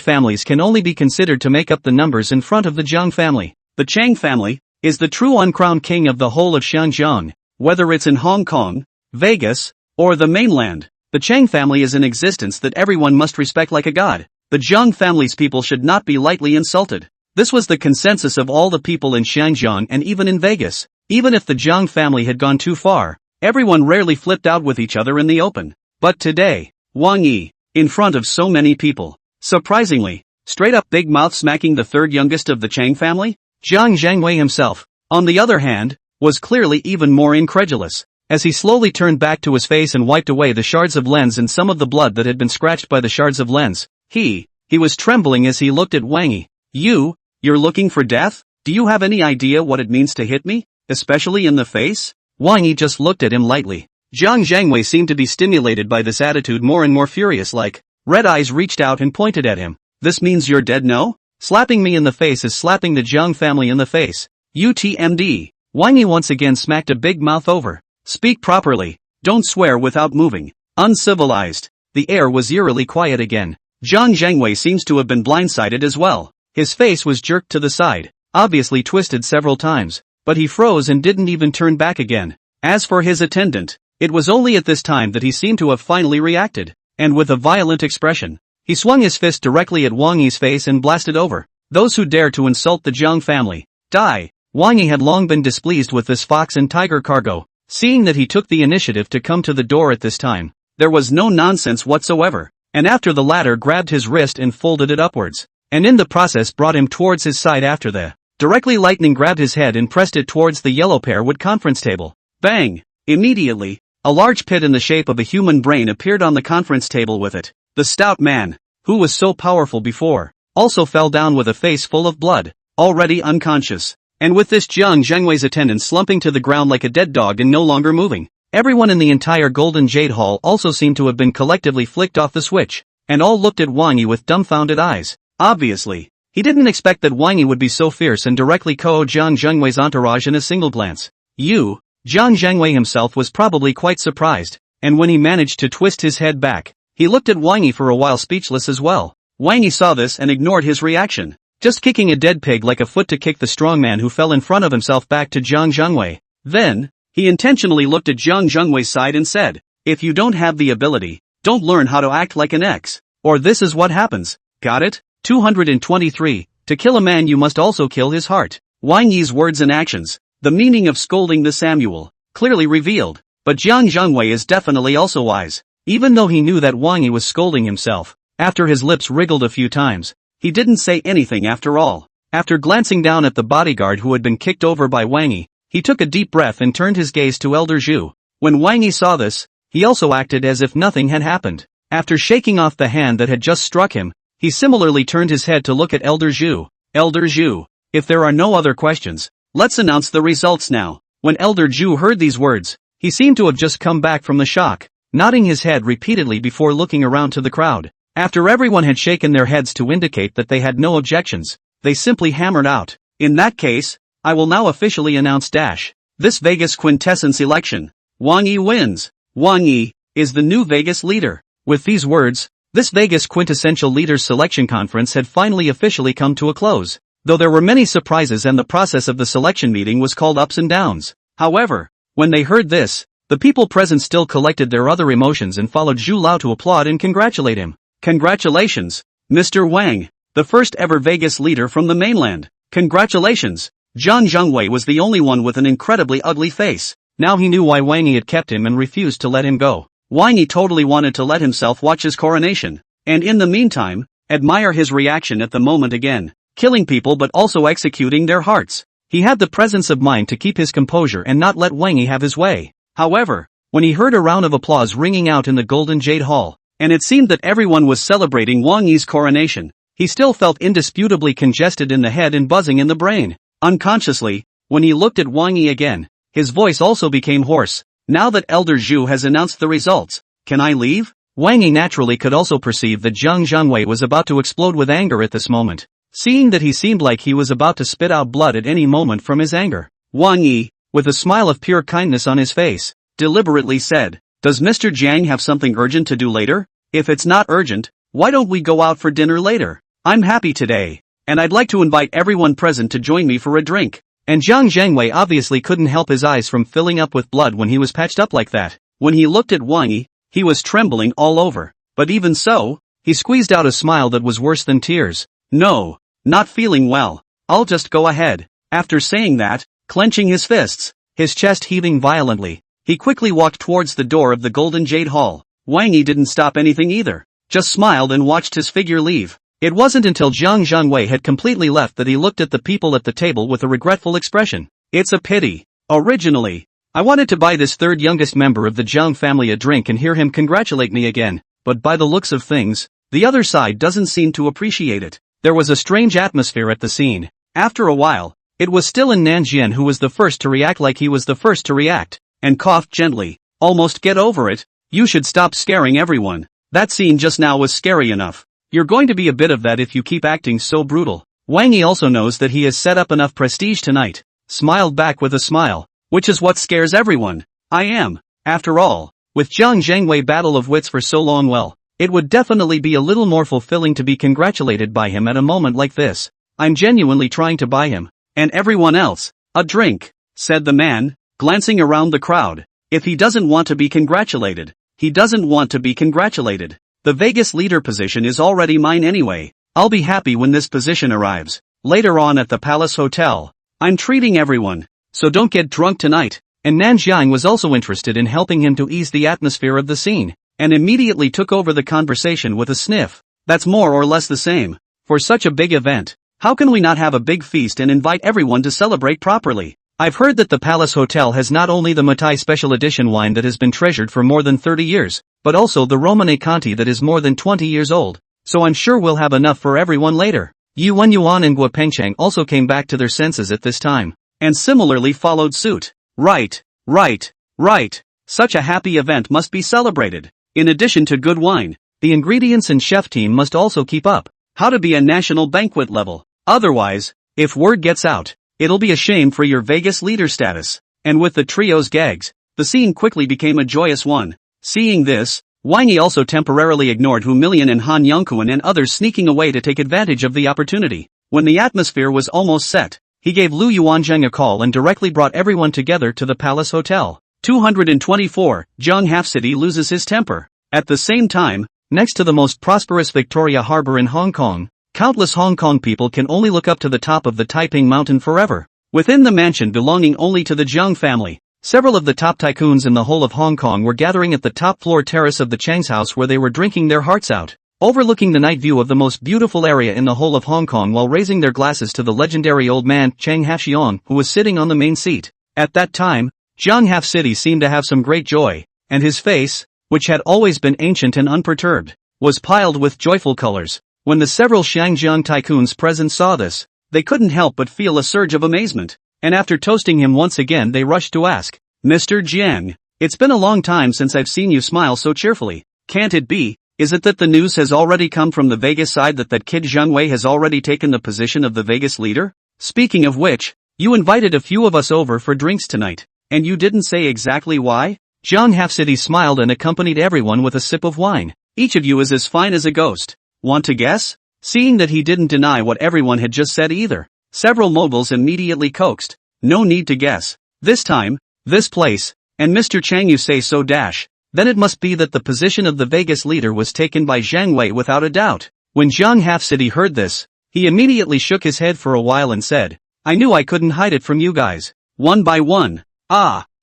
families can only be considered to make up the numbers in front of the Jiang family. The Chang family is the true uncrowned king of the whole of Shangjiang, whether it's in Hong Kong, Vegas, or the mainland. The Chang family is an existence that everyone must respect like a god. The Jiang family's people should not be lightly insulted. This was the consensus of all the people in Shangjiang and even in Vegas. Even if the Jiang family had gone too far, everyone rarely flipped out with each other in the open. But today, Wang Yi, in front of so many people, surprisingly, straight up big mouth smacking the third youngest of the Chang family? Jiang Zhengwei himself, on the other hand, was clearly even more incredulous. As he slowly turned back to his face and wiped away the shards of lens and some of the blood that had been scratched by the shards of lens, he was trembling as he looked at Wang Yi. You're looking for death? Do you have any idea what it means to hit me? Especially in the face? Wang Yi just looked at him lightly. Zhang Zhangwei seemed to be stimulated by this attitude more and more furious-like. Red eyes reached out and pointed at him. This means you're dead, no? Slapping me in the face is slapping the Zhang family in the face. UTMD. Wang Yi once again smacked a big mouth over. Speak properly. Don't swear without moving. Uncivilized. The air was eerily quiet again. Zhang Zhangwei seems to have been blindsided as well. His face was jerked to the side, obviously twisted several times, but he froze and didn't even turn back again. As for his attendant, it was only at this time that he seemed to have finally reacted, and with a violent expression, he swung his fist directly at Wang Yi's face and blasted over. Those who dare to insult the Zhang family, die. Wang Yi had long been displeased with this fox and tiger cargo. Seeing that he took the initiative to come to the door at this time, there was no nonsense whatsoever, and after the latter grabbed his wrist and folded it upwards, and in the process brought him towards his side after the directly lightning grabbed his head and pressed it towards the yellow pear-wood conference table. Bang! Immediately, a large pit in the shape of a human brain appeared on the conference table with it. The stout man, who was so powerful before, also fell down with a face full of blood, already unconscious. And with this Zhang Zhangwei's attendant slumping to the ground like a dead dog and no longer moving, everyone in the entire Golden Jade Hall also seemed to have been collectively flicked off the switch, and all looked at Wang Yi with dumbfounded eyes. Obviously, he didn't expect that Wang Yi would be so fierce and directly KO Zhang Zhangwei's entourage in a single glance. Zhang Zhangwei himself was probably quite surprised, and when he managed to twist his head back, he looked at Wang Yi for a while speechless as well. Wang Yi saw this and ignored his reaction, just kicking a dead pig like a foot to kick the strong man who fell in front of himself back to Zhang Zhangwei. Then, he intentionally looked at Zhang Zhangwei's side and said, if you don't have the ability, don't learn how to act like an X, or this is what happens. Got it? 223. To kill a man you must also kill his heart. Wang Yi's words and actions, the meaning of scolding the Samuel, clearly revealed, but Zhang Zhangwei is definitely also wise. Even though he knew that Wang Yi was scolding himself, after his lips wriggled a few times, he didn't say anything after all. After glancing down at the bodyguard who had been kicked over by Wang Yi, he took a deep breath and turned his gaze to Elder Zhu. When Wang Yi saw this, he also acted as if nothing had happened. After shaking off the hand that had just struck him, he similarly turned his head to look at Elder Zhu. Elder Zhu, if there are no other questions, let's announce the results now. When Elder Zhu heard these words, he seemed to have just come back from the shock, nodding his head repeatedly before looking around to the crowd. After everyone had shaken their heads to indicate that they had no objections, they simply hammered out. In that case, I will now officially announce this Vegas quintessence election. Wang Yi wins. Wang Yi is the new Vegas leader. With these words, this Vegas quintessential leaders selection conference had finally officially come to a close, though there were many surprises and the process of the selection meeting was called ups and downs. However, when they heard this, the people present still collected their other emotions and followed Zhu Lao to applaud and congratulate him. Congratulations, Mr. Wang, the first ever Vegas leader from the mainland. Congratulations. Zhang Zhangwei was the only one with an incredibly ugly face. Now he knew why Wang Yi had kept him and refused to let him go. Wang Yi totally wanted to let himself watch his coronation, and in the meantime, admire his reaction at the moment again, killing people but also executing their hearts. He had the presence of mind to keep his composure and not let Wang Yi have his way. However, when he heard a round of applause ringing out in the Golden Jade Hall, and it seemed that everyone was celebrating Wang Yi's coronation, he still felt indisputably congested in the head and buzzing in the brain. Unconsciously, when he looked at Wang Yi again, his voice also became hoarse. Now that Elder Zhu has announced the results, can I leave? Wang Yi naturally could also perceive that Zhang Zhangwei was about to explode with anger at this moment. Seeing that he seemed like he was about to spit out blood at any moment from his anger, Wang Yi, with a smile of pure kindness on his face, deliberately said, does Mr. Jiang have something urgent to do later? If it's not urgent, why don't we go out for dinner later? I'm happy today, and I'd like to invite everyone present to join me for a drink. And Zhang Zhangwei obviously couldn't help his eyes from filling up with blood when he was patched up like that. When he looked at Wang Yi, he was trembling all over. But even so, he squeezed out a smile that was worse than tears. No, not feeling well. I'll just go ahead. After saying that, clenching his fists, his chest heaving violently, he quickly walked towards the door of the Golden Jade Hall. Wang Yi didn't stop anything either, just smiled and watched his figure leave. It wasn't until Zhang Zhangwei had completely left that he looked at the people at the table with a regretful expression. It's a pity. Originally, I wanted to buy this third youngest member of the Jiang family a drink and hear him congratulate me again, but by the looks of things, the other side doesn't seem to appreciate it. There was a strange atmosphere at the scene. After a while, it was still in Nanjian who was the first to react like he was the first to react, and coughed gently. Almost get over it. You should stop scaring everyone. That scene just now was scary enough. You're going to be a bit of that if you keep acting so brutal. Wang Yi also knows that he has set up enough prestige tonight. Smiled back with a smile. Which is what scares everyone. I am. After all, with Zhang Zhangwei battle of wits for so long, well, it would definitely be a little more fulfilling to be congratulated by him at a moment like this. I'm genuinely trying to buy him, and everyone else, a drink, said the man, glancing around the crowd. If he doesn't want to be congratulated, he doesn't want to be congratulated. The Vegas leader position is already mine anyway. I'll be happy when this position arrives. Later on at the Palace Hotel. I'm treating everyone. So don't get drunk tonight. And Nanjiang was also interested in helping him to ease the atmosphere of the scene, and immediately took over the conversation with a sniff. That's more or less the same. For such a big event, how can we not have a big feast and invite everyone to celebrate properly? I've heard that the Palace Hotel has not only the Matai Special Edition wine that has been treasured for more than 30 years, but also the Romane Conti that is more than 20 years old. So I'm sure we'll have enough for everyone later. Yuan Yuan and Guo Pengchang also came back to their senses at this time, and similarly followed suit. Right. Such a happy event must be celebrated. In addition to good wine, the ingredients and chef team must also keep up. How to be a national banquet level. Otherwise, if word gets out, it'll be a shame for your Vegas leader status. And with the trio's gags, the scene quickly became a joyous one. Seeing this, Wang Yi also temporarily ignored Humiliation and Han Yongkuan and others sneaking away to take advantage of the opportunity. When the atmosphere was almost set, he gave Lu Yuanzheng a call and directly brought everyone together to the Palace Hotel. 224, Zhang Half-City loses his temper. At the same time, next to the most prosperous Victoria Harbor in Hong Kong, countless Hong Kong people can only look up to the top of the Taiping Mountain forever. Within the mansion belonging only to the Zhang family, several of the top tycoons in the whole of Hong Kong were gathering at the top floor terrace of the Chang's house where they were drinking their hearts out, overlooking the night view of the most beautiful area in the whole of Hong Kong while raising their glasses to the legendary old man Chang Half-Xiong who was sitting on the main seat. At that time, Zhang Half-City seemed to have some great joy, and his face, which had always been ancient and unperturbed, was piled with joyful colors. When the several Shangjiang tycoons present saw this, they couldn't help but feel a surge of amazement, and after toasting him once again they rushed to ask, Mr. Jiang, it's been a long time since I've seen you smile so cheerfully. Can't it be? Is it that the news has already come from the Vegas side that kid Zhang Wei has already taken the position of the Vegas leader? Speaking of which, you invited a few of us over for drinks tonight, and you didn't say exactly why? Zhang Half-City smiled and accompanied everyone with a sip of wine. Each of you is as fine as a ghost. Want to guess? Seeing that he didn't deny what everyone had just said either, several moguls immediately coaxed. No need to guess. This time, this place, and Mr. Chang you say so dash. Then it must be that the position of the Vegas leader was taken by Zhang Wei without a doubt. When Zhang Half-City heard this, he immediately shook his head for a while and said, I knew I couldn't hide it from you guys. One by one.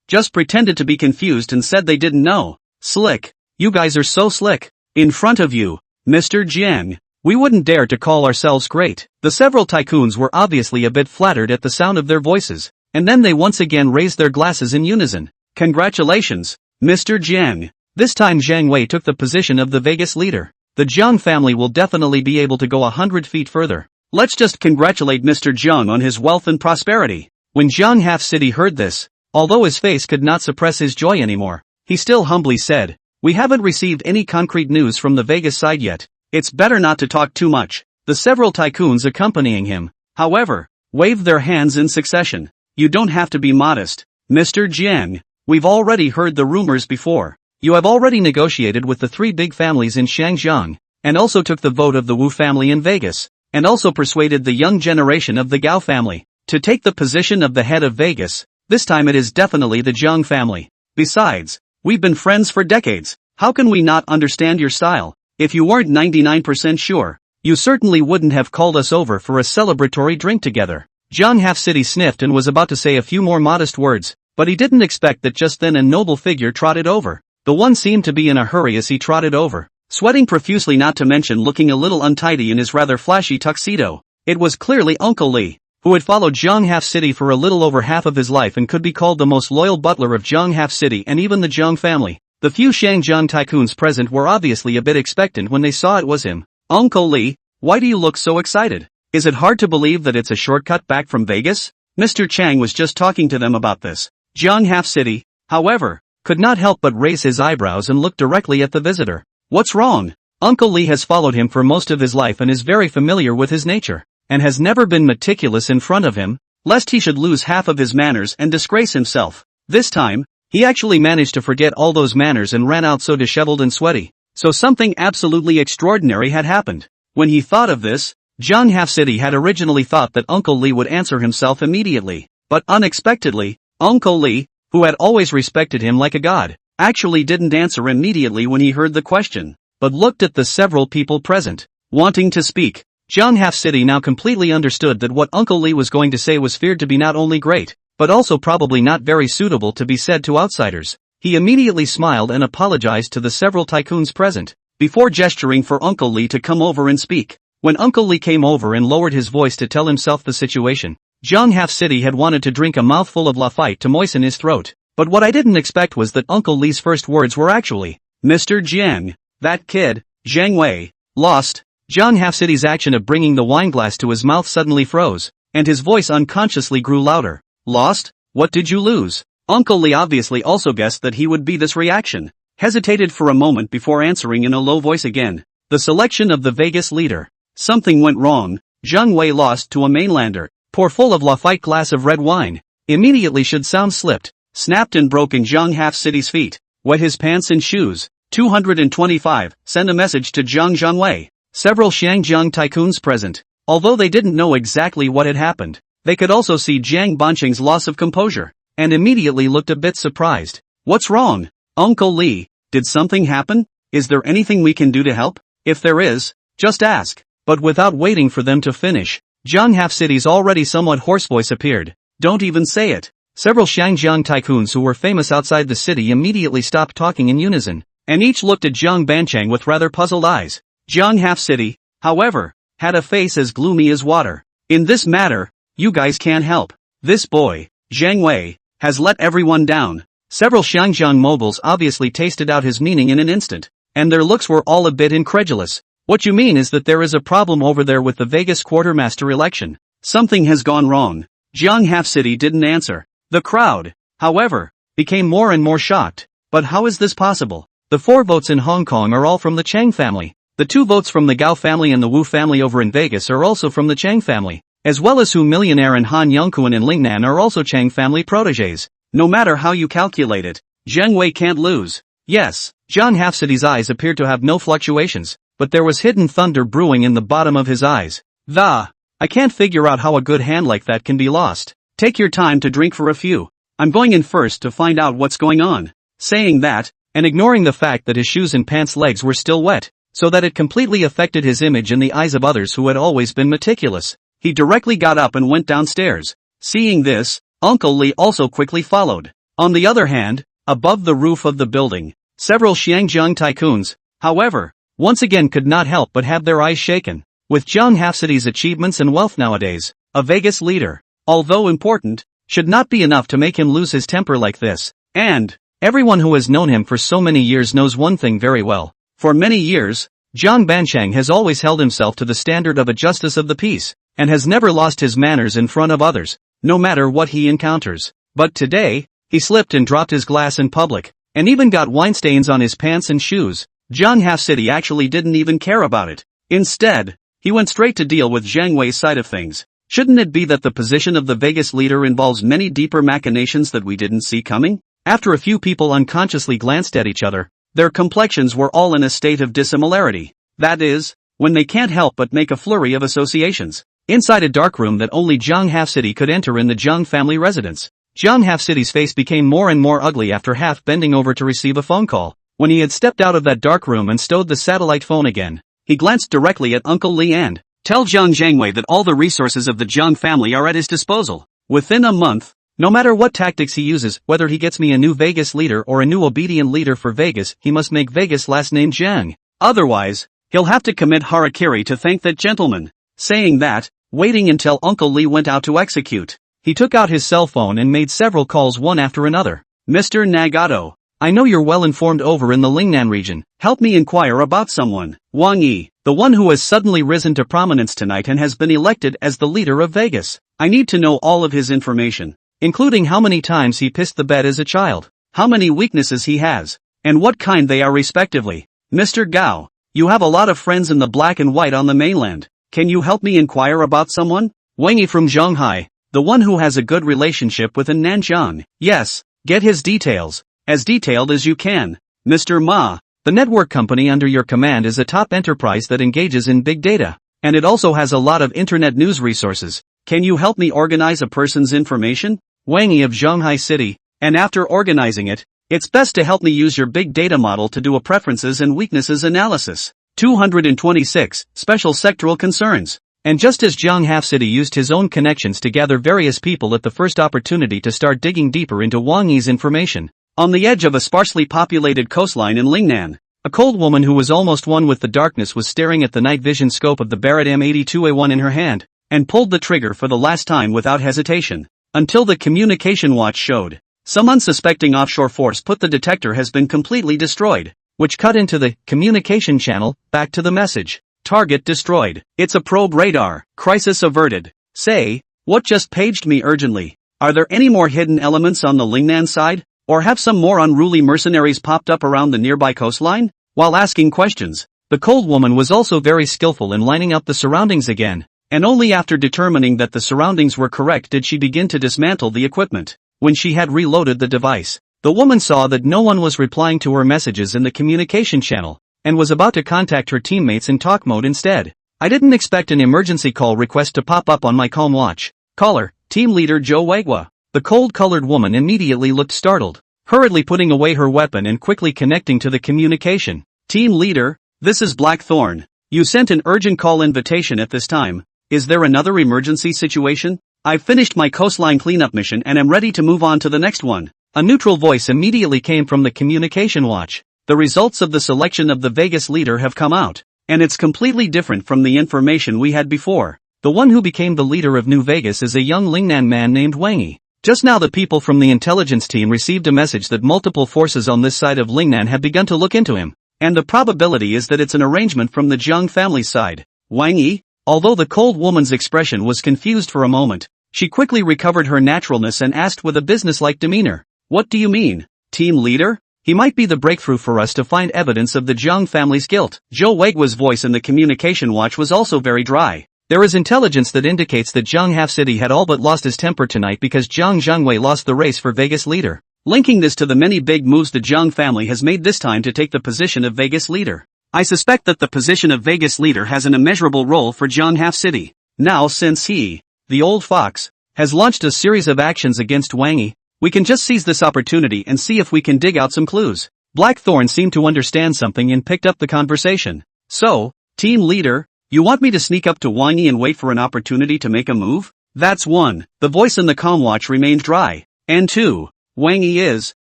Just pretended to be confused and said they didn't know. Slick. You guys are so slick. In front of you, Mr. Jiang, we wouldn't dare to call ourselves great. The several tycoons were obviously a bit flattered at the sound of their voices, and then they once again raised their glasses in unison. Congratulations, Mr. Jiang. This time Zhang Wei took the position of the Vegas leader. The Jiang family will definitely be able to go 100 feet further. Let's just congratulate Mr. Jiang on his wealth and prosperity. When Zhang Half-City heard this, although his face could not suppress his joy anymore, he still humbly said, we haven't received any concrete news from the Vegas side yet. It's better not to talk too much. The several tycoons accompanying him, however, waved their hands in succession. You don't have to be modest, Mr. Jiang. We've already heard the rumors before. You have already negotiated with the three big families in Shangjiang, and also took the vote of the Wu family in Vegas, and also persuaded the young generation of the Gao family to take the position of the head of Vegas. This time it is definitely the Zhang family. Besides, we've been friends for decades. How can we not understand your style? If you weren't 99% sure, you certainly wouldn't have called us over for a celebratory drink together. Zhang Half-City sniffed and was about to say a few more modest words, but he didn't expect that just then a noble figure trotted over. The one seemed to be in a hurry as he trotted over, sweating profusely, not to mention looking a little untidy in his rather flashy tuxedo. It was clearly Uncle Li. who had followed Zhonghaf City for a little over half of his life and could be called the most loyal butler of Zhonghaf City and even the Zhong family. The few Shangjiang tycoons present were obviously a bit expectant when they saw it was him. Uncle Lee, why do you look so excited? Is it hard to believe that it's a shortcut back from Vegas? Mr. Chang was just talking to them about this. Zhonghaf City, however, could not help but raise his eyebrows and look directly at the visitor. What's wrong? Uncle Lee has followed him for most of his life and is very familiar with his nature, and has never been meticulous in front of him, lest he should lose half of his manners and disgrace himself. This time, he actually managed to forget all those manners and ran out so disheveled and sweaty. So something absolutely extraordinary had happened. When he thought of this, Zhonghaf City had originally thought that Uncle Lee would answer himself immediately, but unexpectedly, Uncle Lee, who had always respected him like a god, actually didn't answer immediately when he heard the question, but looked at the several people present, wanting to speak. Zhonghaf City now completely understood that what Uncle Lee was going to say was feared to be not only great, but also probably not very suitable to be said to outsiders. He immediately smiled and apologized to the several tycoons present, before gesturing for Uncle Lee to come over and speak. When Uncle Lee came over and lowered his voice to tell himself the situation, Zhonghaf City had wanted to drink a mouthful of Lafite to moisten his throat, but what I didn't expect was that Uncle Lee's first words were actually, "Mr. Jiang, that kid, Zhang Wei, lost." Zhonghaf City's action of bringing the wineglass to his mouth suddenly froze, and his voice unconsciously grew louder. Lost? What did you lose? Uncle Lee obviously also guessed that he would be this reaction, hesitated for a moment before answering in a low voice again. The selection of the Vegas leader. Something went wrong. Zhang Wei lost to a mainlander. Pour full of Lafite glass of red wine. Immediately should sound slipped, snapped and broke in Zhonghaf City's feet. Wet his pants and shoes. 225. Send a message to Zhang Wei. Several Shangjiang tycoons present. Although they didn't know exactly what had happened, they could also see Jiang Banqing's loss of composure, and immediately looked a bit surprised. What's wrong? Uncle Lee, did something happen? Is there anything we can do to help? If there is, just ask. But without waiting for them to finish, Zhonghaf City's already somewhat hoarse voice appeared. Don't even say it. Several Shangjiang tycoons who were famous outside the city immediately stopped talking in unison, and each looked at Zhang Banqiang with rather puzzled eyes. Zhonghaf City, however, had a face as gloomy as water. In this matter, you guys can't help. This boy, Zhang Wei, has let everyone down. Several Shangjiang moguls obviously tasted out his meaning in an instant, and their looks were all a bit incredulous. What you mean is that there is a problem over there with the Vegas quartermaster election. Something has gone wrong. Zhonghaf City didn't answer. The crowd, however, became more and more shocked. But how is this possible? The 4 votes in Hong Kong are all from the Chang family. The 2 votes from the Gao family and the Wu family over in Vegas are also from the Chang family, as well as Hu Millionaire and Han Yongkuan and Lingnan are also Chang family protégés. No matter how you calculate it, Zhang Wei can't lose. Yes, Zhonghaf City's eyes appeared to have no fluctuations, but there was hidden thunder brewing in the bottom of his eyes. I can't figure out how a good hand like that can be lost. Take your time to drink for a few. I'm going in first to find out what's going on. Saying that, and ignoring the fact that his shoes and pants legs were still wet, so that it completely affected his image in the eyes of others who had always been meticulous, he directly got up and went downstairs. Seeing this, Uncle Lee also quickly followed. On the other hand, above the roof of the building, several Shangjiang tycoons, however, once again could not help but have their eyes shaken. With Zhonghaf City's achievements and wealth nowadays, a Vegas leader, although important, should not be enough to make him lose his temper like this. And everyone who has known him for so many years knows one thing very well. For many years, Zhang Banqiang has always held himself to the standard of a justice of the peace, and has never lost his manners in front of others, no matter what he encounters. But today, he slipped and dropped his glass in public, and even got wine stains on his pants and shoes. Zhonghaf City actually didn't even care about it. Instead, he went straight to deal with Zhang Wei's side of things. Shouldn't it be that the position of the Vegas leader involves many deeper machinations that we didn't see coming? After a few people unconsciously glanced at each other, their complexions were all in a state of dissimilarity. That is, when they can't help but make a flurry of associations. Inside a dark room that only Zhonghaf City could enter in the Zhang family residence, Zhonghaf City's face became more and more ugly after half bending over to receive a phone call. When he had stepped out of that dark room and stowed the satellite phone again, he glanced directly at Uncle Lee and, "Tell Zhang Wei that all the resources of the Zhang family are at his disposal. Within a month, no matter what tactics he uses, whether he gets me a new Vegas leader or a new obedient leader for Vegas, he must make Vegas last name Zhang. Otherwise, he'll have to commit harakiri to thank that gentleman." Saying that, waiting until Uncle Lee went out to execute. He took out his cell phone and made several calls one after another. Mr. Nagato, I know you're well informed over in the Lingnan region. Help me inquire about someone. Wang Yi, the one who has suddenly risen to prominence tonight and has been elected as the leader of Vegas. I need to know all of his information, including how many times he pissed the bed as a child, how many weaknesses he has, and what kind they are respectively. Mr. Gao, you have a lot of friends in the black and white on the mainland. Can you help me inquire about someone? Wang Yi from Shanghai, the one who has a good relationship with in Nanjiang. Yes, get his details, as detailed as you can. Mr. Ma, the network company under your command is a top enterprise that engages in big data, and it also has a lot of internet news resources. Can you help me organize a person's information? Wang Yi of Shanghai City, and after organizing it, it's best to help me use your big data model to do a preferences and weaknesses analysis. 226, Special Sectoral Concerns. And just as Zhang Half City used his own connections to gather various people at the first opportunity to start digging deeper into Wang Yi's information, on the edge of a sparsely populated coastline in Lingnan, a cold woman who was almost one with the darkness was staring at the night vision scope of the Barrett M82A1 in her hand, and pulled the trigger for the last time without hesitation, until the communication watch showed. Some unsuspecting offshore force put the detector has been completely destroyed, which cut into the communication channel, back to the message. Target destroyed. It's a probe radar. Crisis averted. Say, what just paged me urgently? Are there any more hidden elements on the Lingnan side? Or have some more unruly mercenaries popped up around the nearby coastline? While asking questions, the cold woman was also very skillful in lining up the surroundings again, and only after determining that the surroundings were correct did she begin to dismantle the equipment. When she had reloaded the device, the woman saw that no one was replying to her messages in the communication channel, and was about to contact her teammates in talk mode instead. I didn't expect an emergency call request to pop up on my calm watch. Caller, team leader Joe Wagwa. The cold-colored woman immediately looked startled, hurriedly putting away her weapon and quickly connecting to the communication. Team leader, this is Blackthorn. You sent an urgent call invitation at this time. Is there another emergency situation? I've finished my coastline cleanup mission and am ready to move on to the next one. A neutral voice immediately came from the communication watch. The results of the selection of the Vegas leader have come out, and it's completely different from the information we had before. The one who became the leader of New Vegas is a young Lingnan man named Wang Yi. Just now the people from the intelligence team received a message that multiple forces on this side of Lingnan have begun to look into him, and the probability is that it's an arrangement from the Zhang family's side. Wang Yi? Although the cold woman's expression was confused for a moment, she quickly recovered her naturalness and asked with a businesslike demeanor, what do you mean, team leader? He might be the breakthrough for us to find evidence of the Zhang family's guilt. Joe Wagwa's voice in the communication watch was also very dry. There is intelligence that indicates that Zhang Half City had all but lost his temper tonight because Zhang Zhangwei lost the race for Vegas leader. Linking this to the many big moves the Zhang family has made this time to take the position of Vegas leader. I suspect that the position of Vegas leader has an immeasurable role for Zhang Half City. Now since he, the old fox, has launched a series of actions against Wang Yi, we can just seize this opportunity and see if we can dig out some clues. Blackthorn seemed to understand something and picked up the conversation. So, team leader, you want me to sneak up to Wang Yi and wait for an opportunity to make a move? That's one. The voice in the comm watch remained dry. And two, Wang Yi is,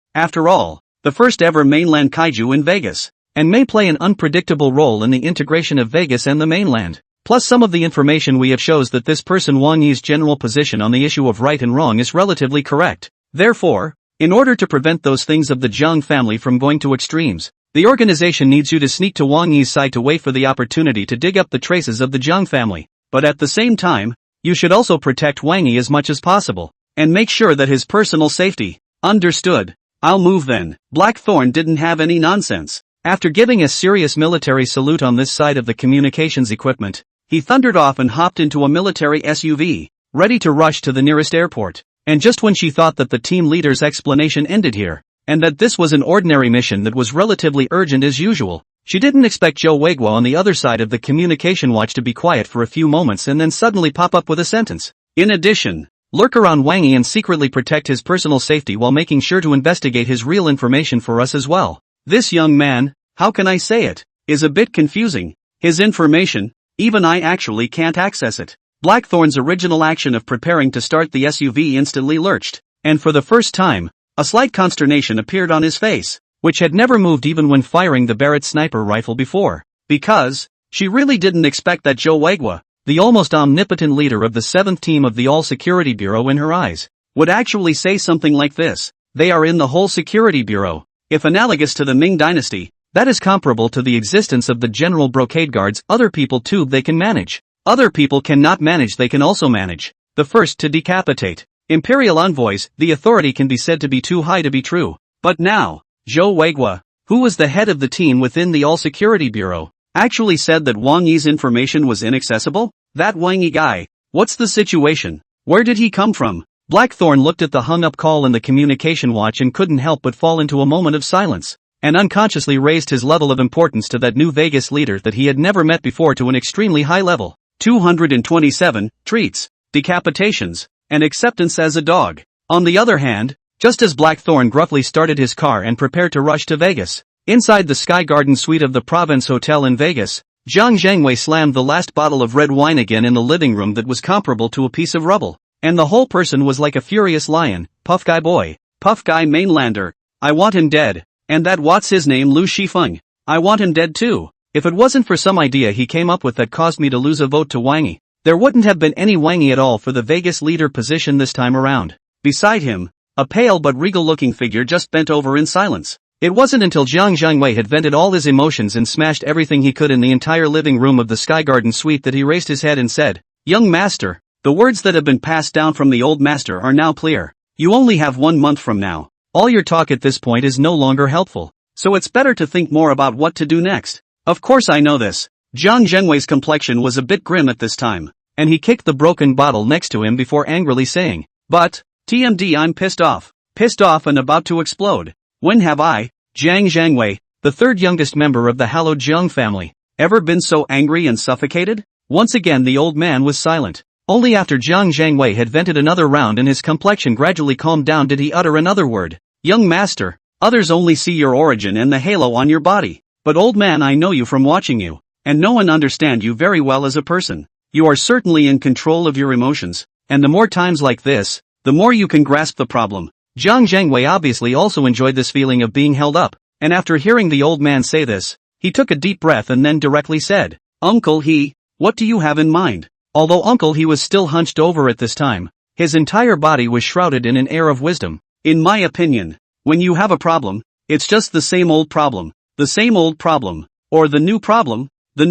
after all, the first ever mainland kaiju in Vegas, and may play an unpredictable role in the integration of Vegas and the mainland. Plus some of the information we have shows that this person Wang Yi's general position on the issue of right and wrong is relatively correct. Therefore, in order to prevent those things of the Zhang family from going to extremes, the organization needs you to sneak to Wang Yi's side to wait for the opportunity to dig up the traces of the Zhang family. But at the same time, you should also protect Wang Yi as much as possible, and make sure that his personal safety. Understood. I'll move then. Blackthorn didn't have any nonsense. After giving a serious military salute on this side of the communications equipment, he thundered off and hopped into a military SUV, ready to rush to the nearest airport. And just when she thought that the team leader's explanation ended here, and that this was an ordinary mission that was relatively urgent as usual, she didn't expect Joe Wagwa on the other side of the communication watch to be quiet for a few moments and then suddenly pop up with a sentence. In addition, lurk around Wang Yi and secretly protect his personal safety while making sure to investigate his real information for us as well. This young man, how can I say it, is a bit confusing. His information, even I actually can't access it. Blackthorn's original action of preparing to start the SUV instantly lurched, and for the first time, a slight consternation appeared on his face, which had never moved even when firing the Barrett sniper rifle before, because she really didn't expect that Joe Wagwa, the almost omnipotent leader of the 7th team of the All Security Bureau in her eyes, would actually say something like this: they are in the whole Security Bureau. If analogous to the Ming Dynasty, that is comparable to the existence of the General Brocade Guards. Other people too they can manage. Other people cannot manage, they can also manage. The first to decapitate. Imperial envoys, the authority can be said to be too high to be true. But now, Zhou Weigua, who was the head of the team within the All Security Bureau, actually said that Wang Yi's information was inaccessible? That Wang Yi guy, what's the situation? Where did he come from? Blackthorn looked at the hung-up call in the communication watch and couldn't help but fall into a moment of silence, and unconsciously raised his level of importance to that new Vegas leader that he had never met before to an extremely high level. 227, treats, decapitations, and acceptance as a dog. On the other hand, just as Blackthorn gruffly started his car and prepared to rush to Vegas, inside the Sky Garden suite of the Province Hotel in Vegas, Zhang Zhangwei slammed the last bottle of red wine again in the living room that was comparable to a piece of rubble. And the whole person was like a furious lion. Puff guy boy. Puff guy mainlander. I want him dead. And that what's his name Lu Shifeng. I want him dead too. If it wasn't for some idea he came up with that caused me to lose a vote to Wang Yi, there wouldn't have been any Wang Yi at all for the Vegas leader position this time around. Beside him, a pale but regal-looking figure just bent over in silence. It wasn't until Zhang Zhangwei had vented all his emotions and smashed everything he could in the entire living room of the Sky Garden suite that he raised his head and said, "Young master, the words that have been passed down from the old master are now clear. You only have 1 month from now. All your talk at this point is no longer helpful. So it's better to think more about what to do next." Of course I know this. Zhang Zhengwei's complexion was a bit grim at this time, and he kicked the broken bottle next to him before angrily saying, "But, TMD, I'm pissed off and about to explode. When have I, Zhang Zhangwei, the third youngest member of the hallowed Zhang family, ever been so angry and suffocated?" Once again the old man was silent. Only after Zhang Zhangwei had vented another round and his complexion gradually calmed down did he utter another word. "Young master, others only see your origin and the halo on your body. But old man, I know you from watching you, and know and understand you very well as a person. You are certainly in control of your emotions, and the more times like this, the more you can grasp the problem." Zhang Zhangwei obviously also enjoyed this feeling of being held up, and after hearing the old man say this, he took a deep breath and then directly said, "Uncle He, what do you have in mind?" Although Uncle He was still hunched over at this time, his entire body was shrouded in an air of wisdom. "In my opinion, when you have a problem, it's just the same old problem, or the new problem, or the old problem, the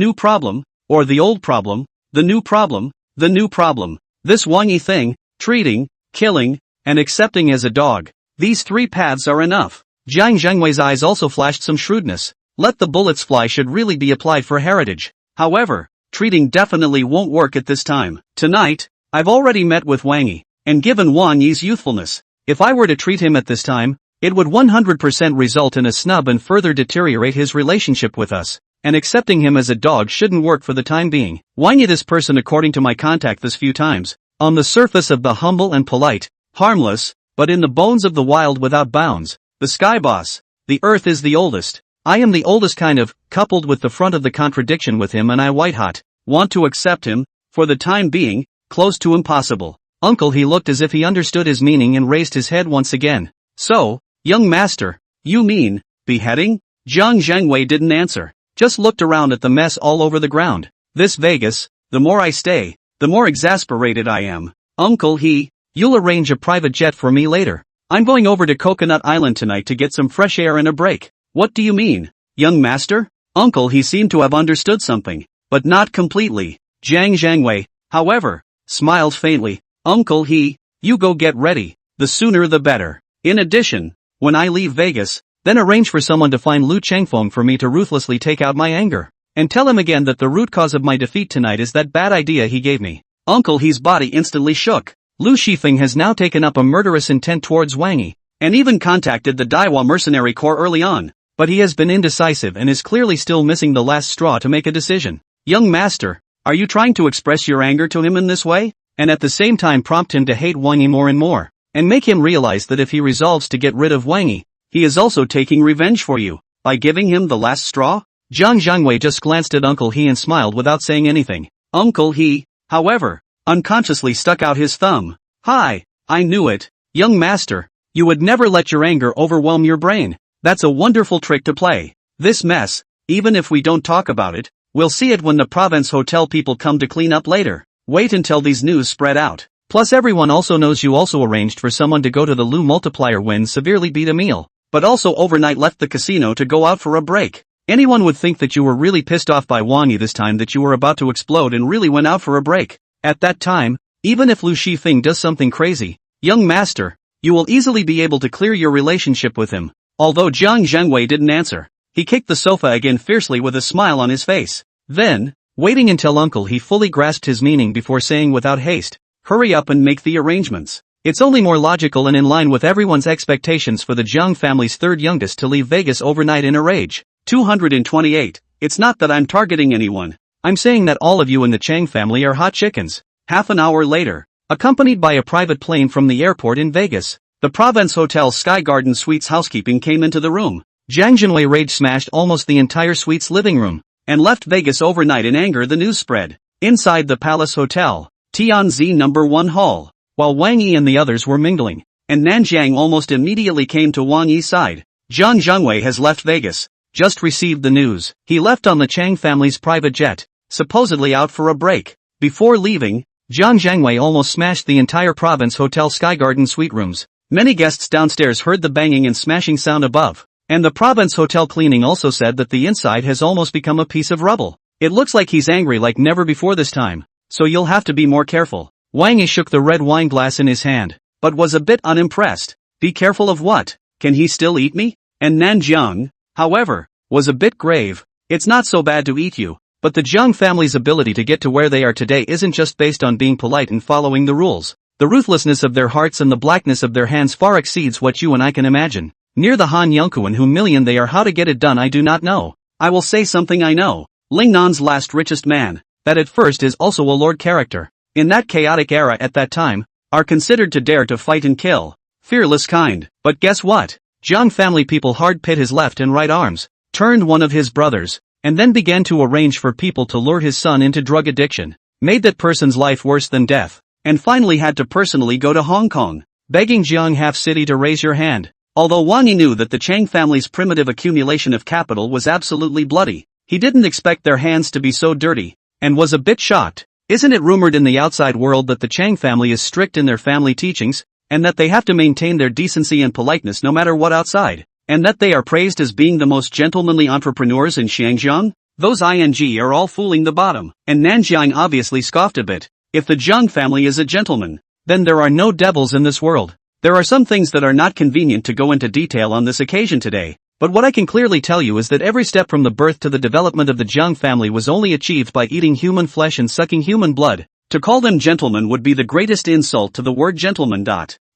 new problem. This Wang Yi thing, treating, killing, and accepting as a dog, these 3 paths are enough." Zhang Zhangwei's eyes also flashed some shrewdness. Let the bullets fly should really be applied for heritage. However, treating definitely won't work at this time. Tonight, I've already met with Wang Yi, and given Wang Yi's youthfulness, if I were to treat him at this time, it would 100% result in a snub and further deteriorate his relationship with us, and accepting him as a dog shouldn't work for the time being. Wang Yi, this person according to my contact this few times, on the surface of the humble and polite, harmless, but in the bones of the wild without bounds, the sky boss, the earth is the oldest. I am the oldest kind of, coupled with the front of the contradiction with him and I white hot, want to accept him, for the time being, close to impossible. Uncle He looked as if he understood his meaning and raised his head once again. "So, young master, you mean, beheading?" Zhang Zhangwei didn't answer, just looked around at the mess all over the ground. "This Vegas, the more I stay, the more exasperated I am. Uncle He, you'll arrange a private jet for me later. I'm going over to Coconut Island tonight to get some fresh air and a break." "What do you mean, young master?" Uncle He seemed to have understood something, but not completely. Zhang Zhangwei, however, smiled faintly. "Uncle He, you go get ready, the sooner the better. In addition, when I leave Vegas, then arrange for someone to find Lu Chengfeng for me to ruthlessly take out my anger. And tell him again that the root cause of my defeat tonight is that bad idea he gave me." Uncle He's body instantly shook. Lu Shifeng has now taken up a murderous intent towards Wang Yi, and even contacted the Daiwa Mercenary Corps early on. But he has been indecisive and is clearly still missing the last straw to make a decision. "Young master, are you trying to express your anger to him in this way, and at the same time prompt him to hate Wang Yi more and more, and make him realize that if he resolves to get rid of Wang Yi, he is also taking revenge for you, by giving him the last straw?" Zhang Zhangwei just glanced at Uncle He and smiled without saying anything. Uncle He, however, unconsciously stuck out his thumb. "Hi, I knew it, young master, you would never let your anger overwhelm your brain. That's a wonderful trick to play. This mess, even if we don't talk about it, We'll see it when the Province Hotel people come to clean up later. Wait until these news spread out. Plus everyone also knows you also arranged for someone to go to the Lu multiplier when severely beat a meal, but also overnight left the casino to go out for a break. Anyone would think that you were really pissed off by Wang Yi this time, that you were about to explode and really went out for a break. At that time, even if Lu Shifeng does something crazy, young master, you will easily be able to clear your relationship with him. Although Jiang Zhengwei didn't answer, he kicked the sofa again fiercely with a smile on his face. Then, waiting until uncle he fully grasped his meaning before saying without haste, hurry up and make the arrangements. It's only more logical and in line with everyone's expectations for the Jiang family's third youngest to leave Vegas overnight in a rage. 228. It's not that I'm targeting anyone. I'm saying that all of you in the Chang family are hot chickens. Half an hour later, accompanied by a private plane from the airport in Vegas, the Province Hotel Sky Garden Suites housekeeping came into the room. Jiang Zhenwei rage smashed almost the entire suite's living room, and left Vegas overnight in anger. The news spread. Inside the Palace Hotel, Tianzi No. 1 Hall, while Wang Yi and the others were mingling, and Nanjiang almost immediately came to Wang Yi's side. Jiang Zhengwei has left Vegas. Just received the news. He left on the Chang family's private jet, supposedly out for a break. Before leaving, Jiang Zhengwei almost smashed the entire Province Hotel Sky Garden suite rooms. Many guests downstairs heard the banging and smashing sound above, and the Province Hotel cleaning also said that the inside has almost become a piece of rubble. It looks like he's angry like never before this time, so you'll have to be more careful. Wang Yi shook the red wine glass in his hand, but was a bit unimpressed. Be careful of what? Can he still eat me? And Nanjiang, however, was a bit grave. It's not so bad to eat you, but the Jiang family's ability to get to where they are today isn't just based on being polite and following the rules. The ruthlessness of their hearts and the blackness of their hands far exceeds what you and I can imagine. Near the Han Yongkuan who million they are, how to get it done I do not know. I will say something I know. Lingnan's last richest man, that at first is also a lord character, in that chaotic era at that time, are considered to dare to fight and kill. Fearless kind. But guess what? Jiang family people hard pit his left and right arms, turned one of his brothers, and then began to arrange for people to lure his son into drug addiction, made that person's life worse than death, and finally had to personally go to Hong Kong, begging Jiang half city to raise your hand. Although Wang Yi knew that the Chang family's primitive accumulation of capital was absolutely bloody, he didn't expect their hands to be so dirty, and was a bit shocked. Isn't it rumored in the outside world that the Chang family is strict in their family teachings, and that they have to maintain their decency and politeness no matter what outside, and that they are praised as being the most gentlemanly entrepreneurs in Shangjiang? Those ING are all fooling the bottom, and Nanjiang obviously scoffed a bit. If the Jiang family is a gentleman, then there are no devils in this world. There are some things that are not convenient to go into detail on this occasion today, but what I can clearly tell you is that every step from the birth to the development of the Jiang family was only achieved by eating human flesh and sucking human blood. To call them gentlemen would be the greatest insult to the word gentleman.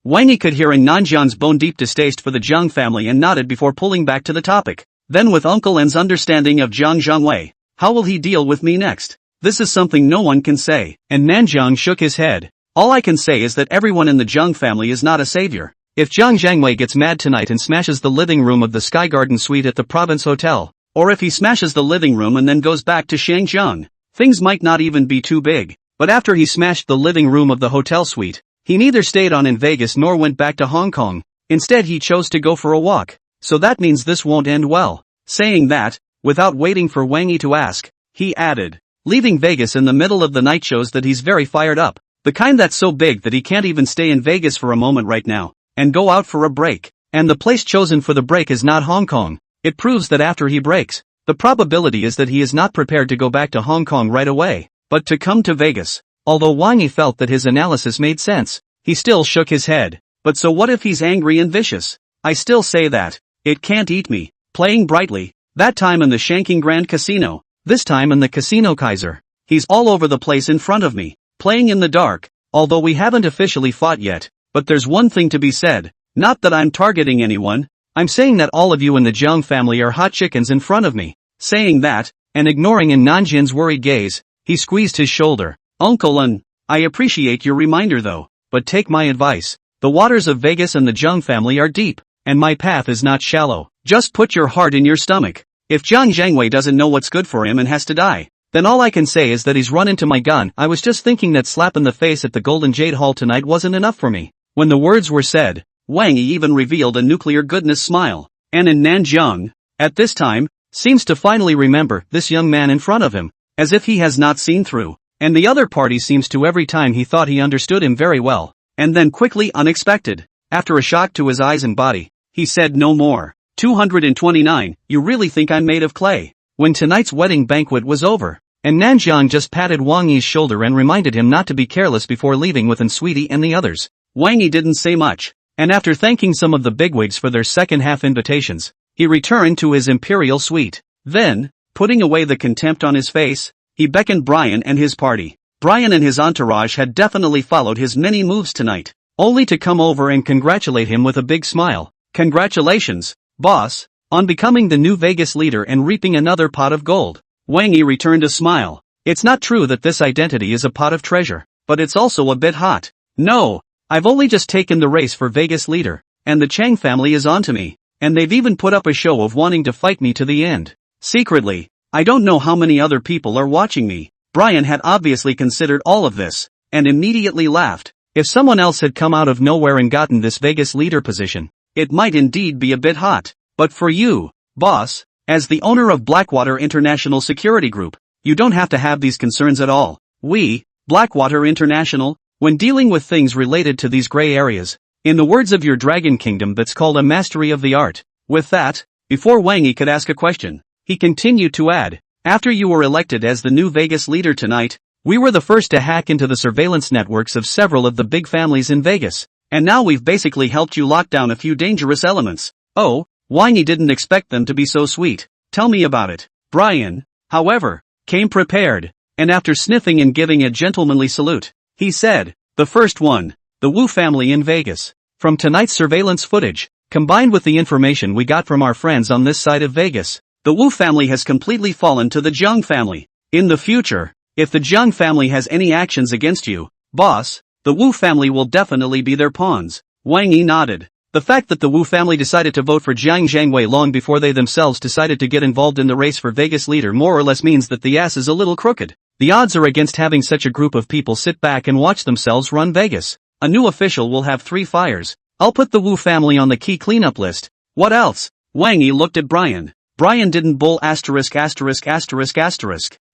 Wang Yi could hear Nanjiang's bone-deep distaste for the Jiang family and nodded before pulling back to the topic. Then with Uncle N's understanding of Jiang Zhengwei, how will he deal with me next? This is something no one can say. And Nanjiang shook his head. All I can say is that everyone in the Jiang family is not a savior. If Jiang Zhengwei gets mad tonight and smashes the living room of the Sky Garden Suite at the Province Hotel, or if he smashes the living room and then goes back to Shangjiang, things might not even be too big. But after he smashed the living room of the hotel suite, he neither stayed on in Vegas nor went back to Hong Kong. Instead he chose to go for a walk. So that means this won't end well. Saying that, without waiting for Wang Yi to ask, he added, leaving Vegas in the middle of the night shows that he's very fired up. The kind that's so big that he can't even stay in Vegas for a moment right now, and go out for a break. And the place chosen for the break is not Hong Kong. It proves that after he breaks, the probability is that he is not prepared to go back to Hong Kong right away, but to come to Vegas. Although Wang Yi felt that his analysis made sense, he still shook his head. But so what if he's angry and vicious? I still say that. It can't eat me. Playing brightly. That time in the Shanking Grand Casino. This time in the Casino Kaiser. He's all over the place in front of me. Playing in the dark. Although we haven't officially fought yet. But there's one thing to be said. Not that I'm targeting anyone. I'm saying that all of you in the Jiang family are hot chickens in front of me. Saying that, and ignoring Nanjian's worried gaze, he squeezed his shoulder. Uncle N, I appreciate your reminder though, but take my advice. The waters of Vegas and the Jiang family are deep, and my path is not shallow. Just put your heart in your stomach. If Jiang Zhengwei doesn't know what's good for him and has to die, then all I can say is that he's run into my gun. I was just thinking that slap in the face at the Golden Jade Hall tonight wasn't enough for me. When the words were said, Wang Yi even revealed a nuclear goodness smile. And in Nanjiang, at this time, seems to finally remember this young man in front of him, as if he has not seen through, and the other party seems to every time he thought he understood him very well, and then quickly unexpected, after a shock to his eyes and body, he said no more. 229, you really think I'm made of clay? When tonight's wedding banquet was over, and Nanjiang just patted Wang Yi's shoulder and reminded him not to be careless before leaving with Sweetie and the others, Wang Yi didn't say much, and after thanking some of the bigwigs for their second-half invitations, he returned to his imperial suite. Then, putting away the contempt on his face, he beckoned Brian and his party. Brian and his entourage had definitely followed his many moves tonight, only to come over and congratulate him with a big smile. Congratulations, boss, on becoming the new Vegas leader and reaping another pot of gold. Wang Yi returned a smile. It's not true that this identity is a pot of treasure, but it's also a bit hot. No, I've only just taken the race for Vegas leader, and the Chang family is onto me, and they've even put up a show of wanting to fight me to the end. Secretly, I don't know how many other people are watching me. Brian had obviously considered all of this, and immediately laughed. If someone else had come out of nowhere and gotten this Vegas leader position, it might indeed be a bit hot. But for you, boss, as the owner of Blackwater International Security Group, you don't have to have these concerns at all. We, Blackwater International, when dealing with things related to these gray areas, in the words of your Dragon Kingdom, that's called a mastery of the art. With that, before Wang Yi could ask a question, he continued to add, after you were elected as the new Vegas leader tonight, we were the first to hack into the surveillance networks of several of the big families in Vegas, and now we've basically helped you lock down a few dangerous elements. Oh, Wang Yi didn't expect them to be so sweet. Tell me about it. Brian, however, came prepared, and after sniffing and giving a gentlemanly salute, he said, the first one, the Wu family in Vegas. From tonight's surveillance footage, combined with the information we got from our friends on this side of Vegas, the Wu family has completely fallen to the Zhang family. In the future, if the Zhang family has any actions against you, boss, the Wu family will definitely be their pawns. Wang Yi nodded. The fact that the Wu family decided to vote for Jiang Zhangwei long before they themselves decided to get involved in the race for Vegas leader more or less means that the ass is a little crooked. The odds are against having such a group of people sit back and watch themselves run Vegas. A new official will have 3 fires. I'll put the Wu family on the key cleanup list. What else? Wang Yi looked at Brian. Brian didn't bull asterisk.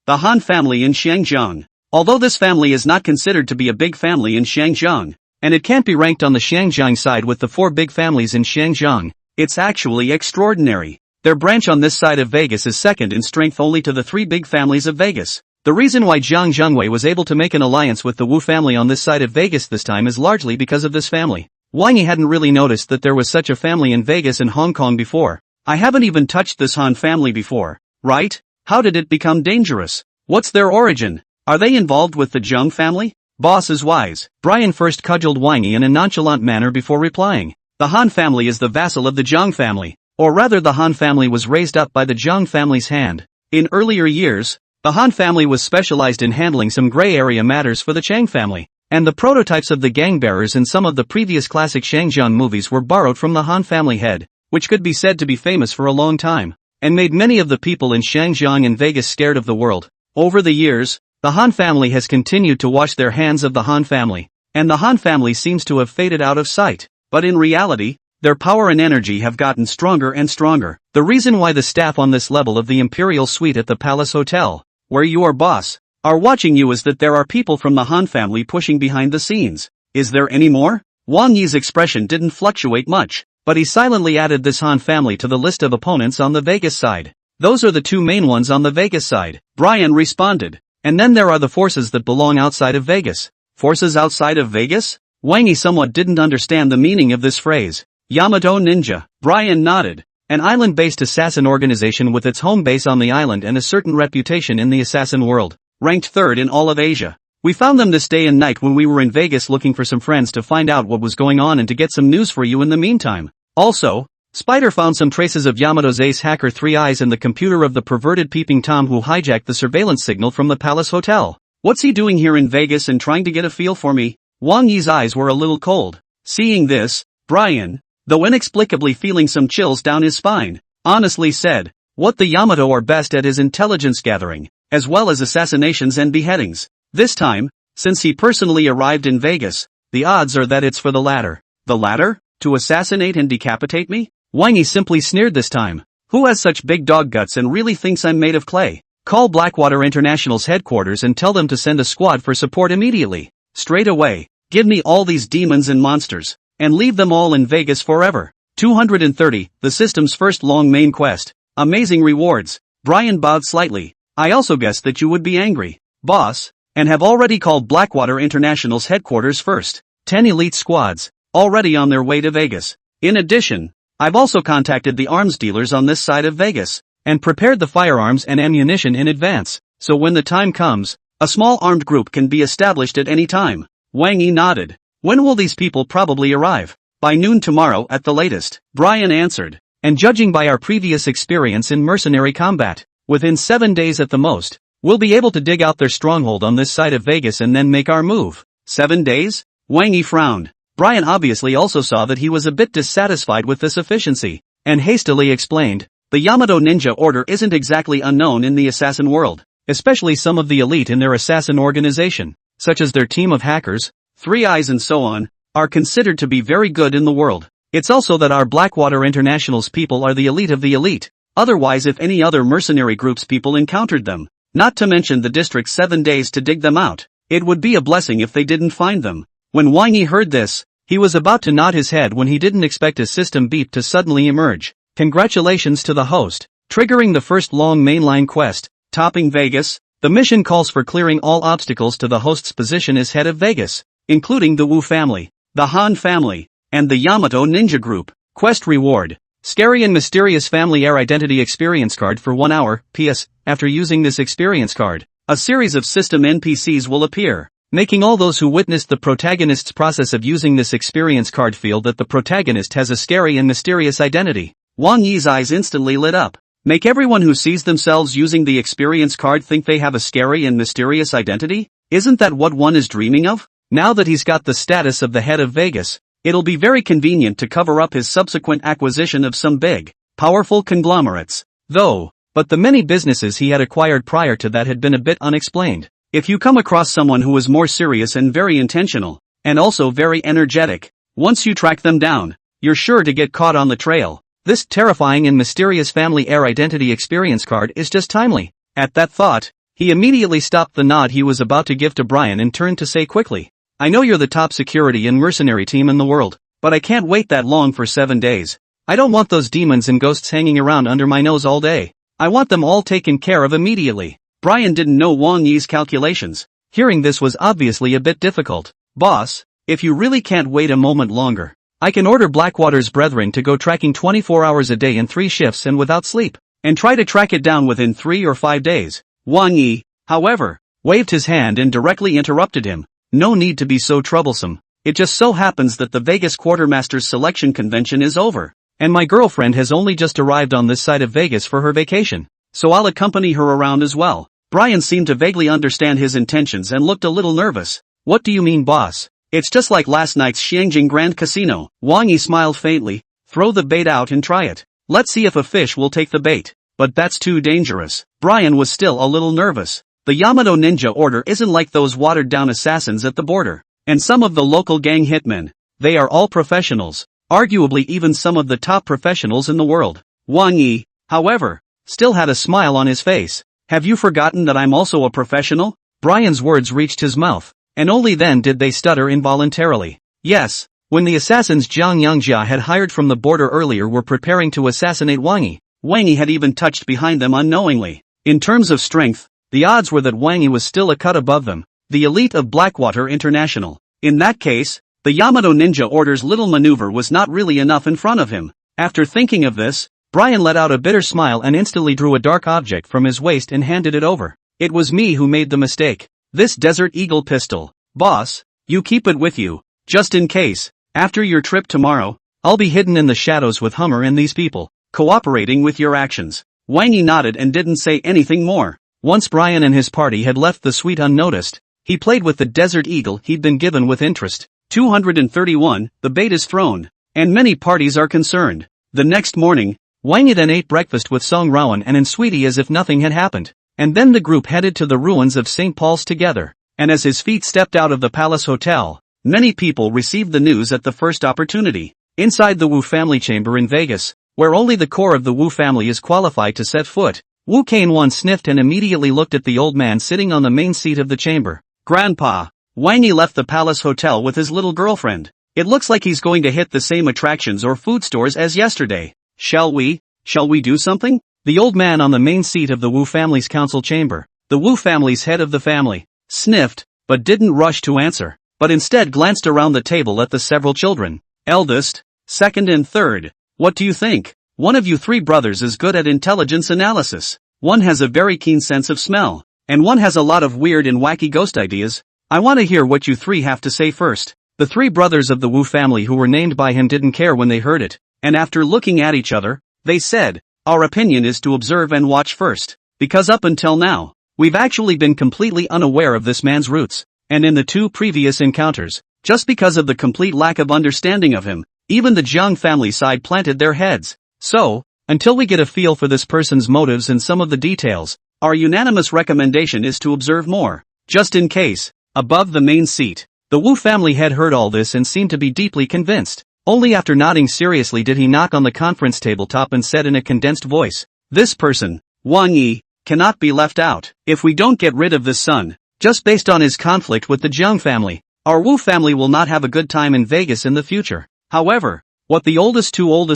The Han family in Shangjiang. Although this family is not considered to be a big family in Shangjiang, and it can't be ranked on the Shangjiang side with the 4 big families in Shangjiang, it's actually extraordinary. Their branch on this side of Vegas is second in strength only to the 3 big families of Vegas. The reason why Jiang Zhangwei was able to make an alliance with the Wu family on this side of Vegas this time is largely because of this family. Wang Yi hadn't really noticed that there was such a family in Vegas and Hong Kong before. I haven't even touched this Han family before, right? How did it become dangerous? What's their origin? Are they involved with the Zhang family? Boss is wise. Brian first cudgeled Wang Yi in a nonchalant manner before replying. The Han family is the vassal of the Zhang family, or rather the Han family was raised up by the Zhang family's hand. In earlier years, the Han family was specialized in handling some gray area matters for the Chang family, and the prototypes of the gang bearers in some of the previous classic Shangjiang movies were borrowed from the Han family head, which could be said to be famous for a long time, and made many of the people in Shangjiang and Vegas scared of the world. Over the years, the Han family has continued to wash their hands of the Han family, and the Han family seems to have faded out of sight, but in reality, their power and energy have gotten stronger and stronger. The reason why the staff on this level of the Imperial Suite at the Palace Hotel, where you are boss, are watching you is that there are people from the Han family pushing behind the scenes. Is there any more? Wang Yi's expression didn't fluctuate much, but he silently added this Han family to the list of opponents on the Vegas side. Those are the 2 main ones on the Vegas side, Brian responded. And then there are the forces that belong outside of Vegas. Forces outside of Vegas? Wang Yi somewhat didn't understand the meaning of this phrase. Yamato Ninja. Brian nodded. An island-based assassin organization with its home base on the island and a certain reputation in the assassin world. Ranked 3rd in all of Asia. We found them this day and night when we were in Vegas looking for some friends to find out what was going on and to get some news for you in the meantime. Also, Spider found some traces of Yamato's ace hacker 3 Eyes in the computer of the perverted Peeping Tom who hijacked the surveillance signal from the Palace Hotel. What's he doing here in Vegas and trying to get a feel for me? Wang Yi's eyes were a little cold. Seeing this, Brian, though inexplicably feeling some chills down his spine, honestly said, what the Yamato are best at is intelligence gathering, as well as assassinations and beheadings. This time, since he personally arrived in Vegas, the odds are that it's for the latter. The latter? To assassinate and decapitate me? Wang Yi simply sneered this time. Who has such big dog guts and really thinks I'm made of clay? Call Blackwater International's headquarters and tell them to send a squad for support immediately. Straight away. Give me all these demons and monsters. And leave them all in Vegas forever. 230, the system's first long main quest. Amazing rewards. Brian bowed slightly. I also guessed that you would be angry, boss, and have already called Blackwater International's headquarters first. 10 elite squads, already on their way to Vegas. In addition, I've also contacted the arms dealers on this side of Vegas, and prepared the firearms and ammunition in advance, so when the time comes, a small armed group can be established at any time. Wang Yi nodded. When will these people probably arrive? By noon tomorrow at the latest, Brian answered. And judging by our previous experience in mercenary combat, within 7 days at the most, we'll be able to dig out their stronghold on this side of Vegas and then make our move. 7 days? Wang Yi frowned. Brian obviously also saw that he was a bit dissatisfied with this efficiency, and hastily explained, the Yamato Ninja Order isn't exactly unknown in the assassin world, especially some of the elite in their assassin organization, such as their team of hackers, Three Eyes and so on, are considered to be very good in the world. It's also that our Blackwater International's people are the elite of the elite, otherwise if any other mercenary group's people encountered them, not to mention the district's 7 days to dig them out, it would be a blessing if they didn't find them. When Wang Yi heard this, he was about to nod his head when he didn't expect a system beep to suddenly emerge. Congratulations to the host, triggering the first long mainline quest, topping Vegas. The mission calls for clearing all obstacles to the host's position as head of Vegas, including the Wu family, the Han family, and the Yamato Ninja Group. Quest reward. Scary and mysterious family heir identity experience card for 1 hour. PS, after using this experience card, a series of system NPCs will appear, making all those who witnessed the protagonist's process of using this experience card feel that the protagonist has a scary and mysterious identity. Wang Yi's eyes instantly lit up. Make everyone who sees themselves using the experience card think they have a scary and mysterious identity? Isn't that what one is dreaming of? Now that he's got the status of the head of Vegas, it'll be very convenient to cover up his subsequent acquisition of some big, powerful conglomerates. But the many businesses he had acquired prior to that had been a bit unexplained. If you come across someone who is more serious and very intentional, and also very energetic, once you track them down, you're sure to get caught on the trail. This terrifying and mysterious family heir identity experience card is just timely. At that thought, he immediately stopped the nod he was about to give to Brian and turned to say quickly, I know you're the top security and mercenary team in the world, but I can't wait that long for 7 days. I don't want those demons and ghosts hanging around under my nose all day. I want them all taken care of immediately. Brian didn't know Wang Yi's calculations. Hearing this was obviously a bit difficult. Boss, if you really can't wait a moment longer, I can order Blackwater's brethren to go tracking 24 hours a day in 3 shifts and without sleep, and try to track it down within 3 or 5 days. Wang Yi, however, waved his hand and directly interrupted him. No need to be so troublesome. It just so happens that the Vegas Quartermaster's selection convention is over, and my girlfriend has only just arrived on this side of Vegas for her vacation, so I'll accompany her around as well. Brian seemed to vaguely understand his intentions and looked a little nervous. What do you mean, boss? It's just like last night's Xiangjing Grand Casino. Wang Yi smiled faintly. Throw the bait out and try it. Let's see if a fish will take the bait. But that's too dangerous. Brian was still a little nervous. The Yamato Ninja Order isn't like those watered-down assassins at the border, and some of the local gang hitmen. They are all professionals, arguably even some of the top professionals in the world. Wang Yi, however, still had a smile on his face. Have you forgotten that I'm also a professional? Brian's words reached his mouth, and only then did they stutter involuntarily. Yes, when the assassins Zhang Yangjia had hired from the border earlier were preparing to assassinate Wang Yi had even touched behind them unknowingly. In terms of strength, the odds were that Wang Yi was still a cut above them, the elite of Blackwater International. In that case, the Yamato Ninja Order's little maneuver was not really enough in front of him. After thinking of this, Brian let out a bitter smile and instantly drew a dark object from his waist and handed it over. It was me who made the mistake. This Desert Eagle pistol. Boss, you keep it with you, just in case. After your trip tomorrow, I'll be hidden in the shadows with Hummer and these people, cooperating with your actions. Wang Yi nodded and didn't say anything more. Once Brian and his party had left the suite unnoticed, he played with the Desert Eagle he'd been given with interest. 231, the bait is thrown, and many parties are concerned. The next morning, Wang Yi then ate breakfast with Song Wenrou and Sweetie as if nothing had happened, and then the group headed to the ruins of St. Paul's together, and as his feet stepped out of the Palace Hotel, many people received the news at the first opportunity. Inside the Wu family chamber in Vegas, where only the core of the Wu family is qualified to set foot. Wu Kane sniffed and immediately looked at the old man sitting on the main seat of the chamber. Grandpa, Wang Yi left the palace hotel with his little girlfriend. It looks like he's going to hit the same attractions or food stores as yesterday. Shall we do something? The old man on the main seat of the Wu family's council chamber, the Wu family's head of the family, sniffed, but didn't rush to answer, but instead glanced around the table at the several children. Eldest, second and third. What do you think? One of you three brothers is good at intelligence analysis. One has a very keen sense of smell. And one has a lot of weird and wacky ghost ideas. I want to hear what you three have to say first. The three brothers of the Wu family who were named by him didn't care when they heard it, and after looking at each other, they said, our opinion is to observe and watch first, because up until now, we've actually been completely unaware of this man's roots, and in the two previous encounters, just because of the complete lack of understanding of him, even the Jiang family side planted their heads. So, until we get a feel for this person's motives and some of the details, our unanimous recommendation is to observe more, just in case. Above the main seat, the Wu family head heard all this and seemed to be deeply convinced. Only after nodding seriously did he knock on the conference tabletop and said in a condensed voice, this person, Wang Yi, cannot be left out. If we don't get rid of this son, just based on his conflict with the Jiang family, our Wu family will not have a good time in Vegas in the future. However, what the oldest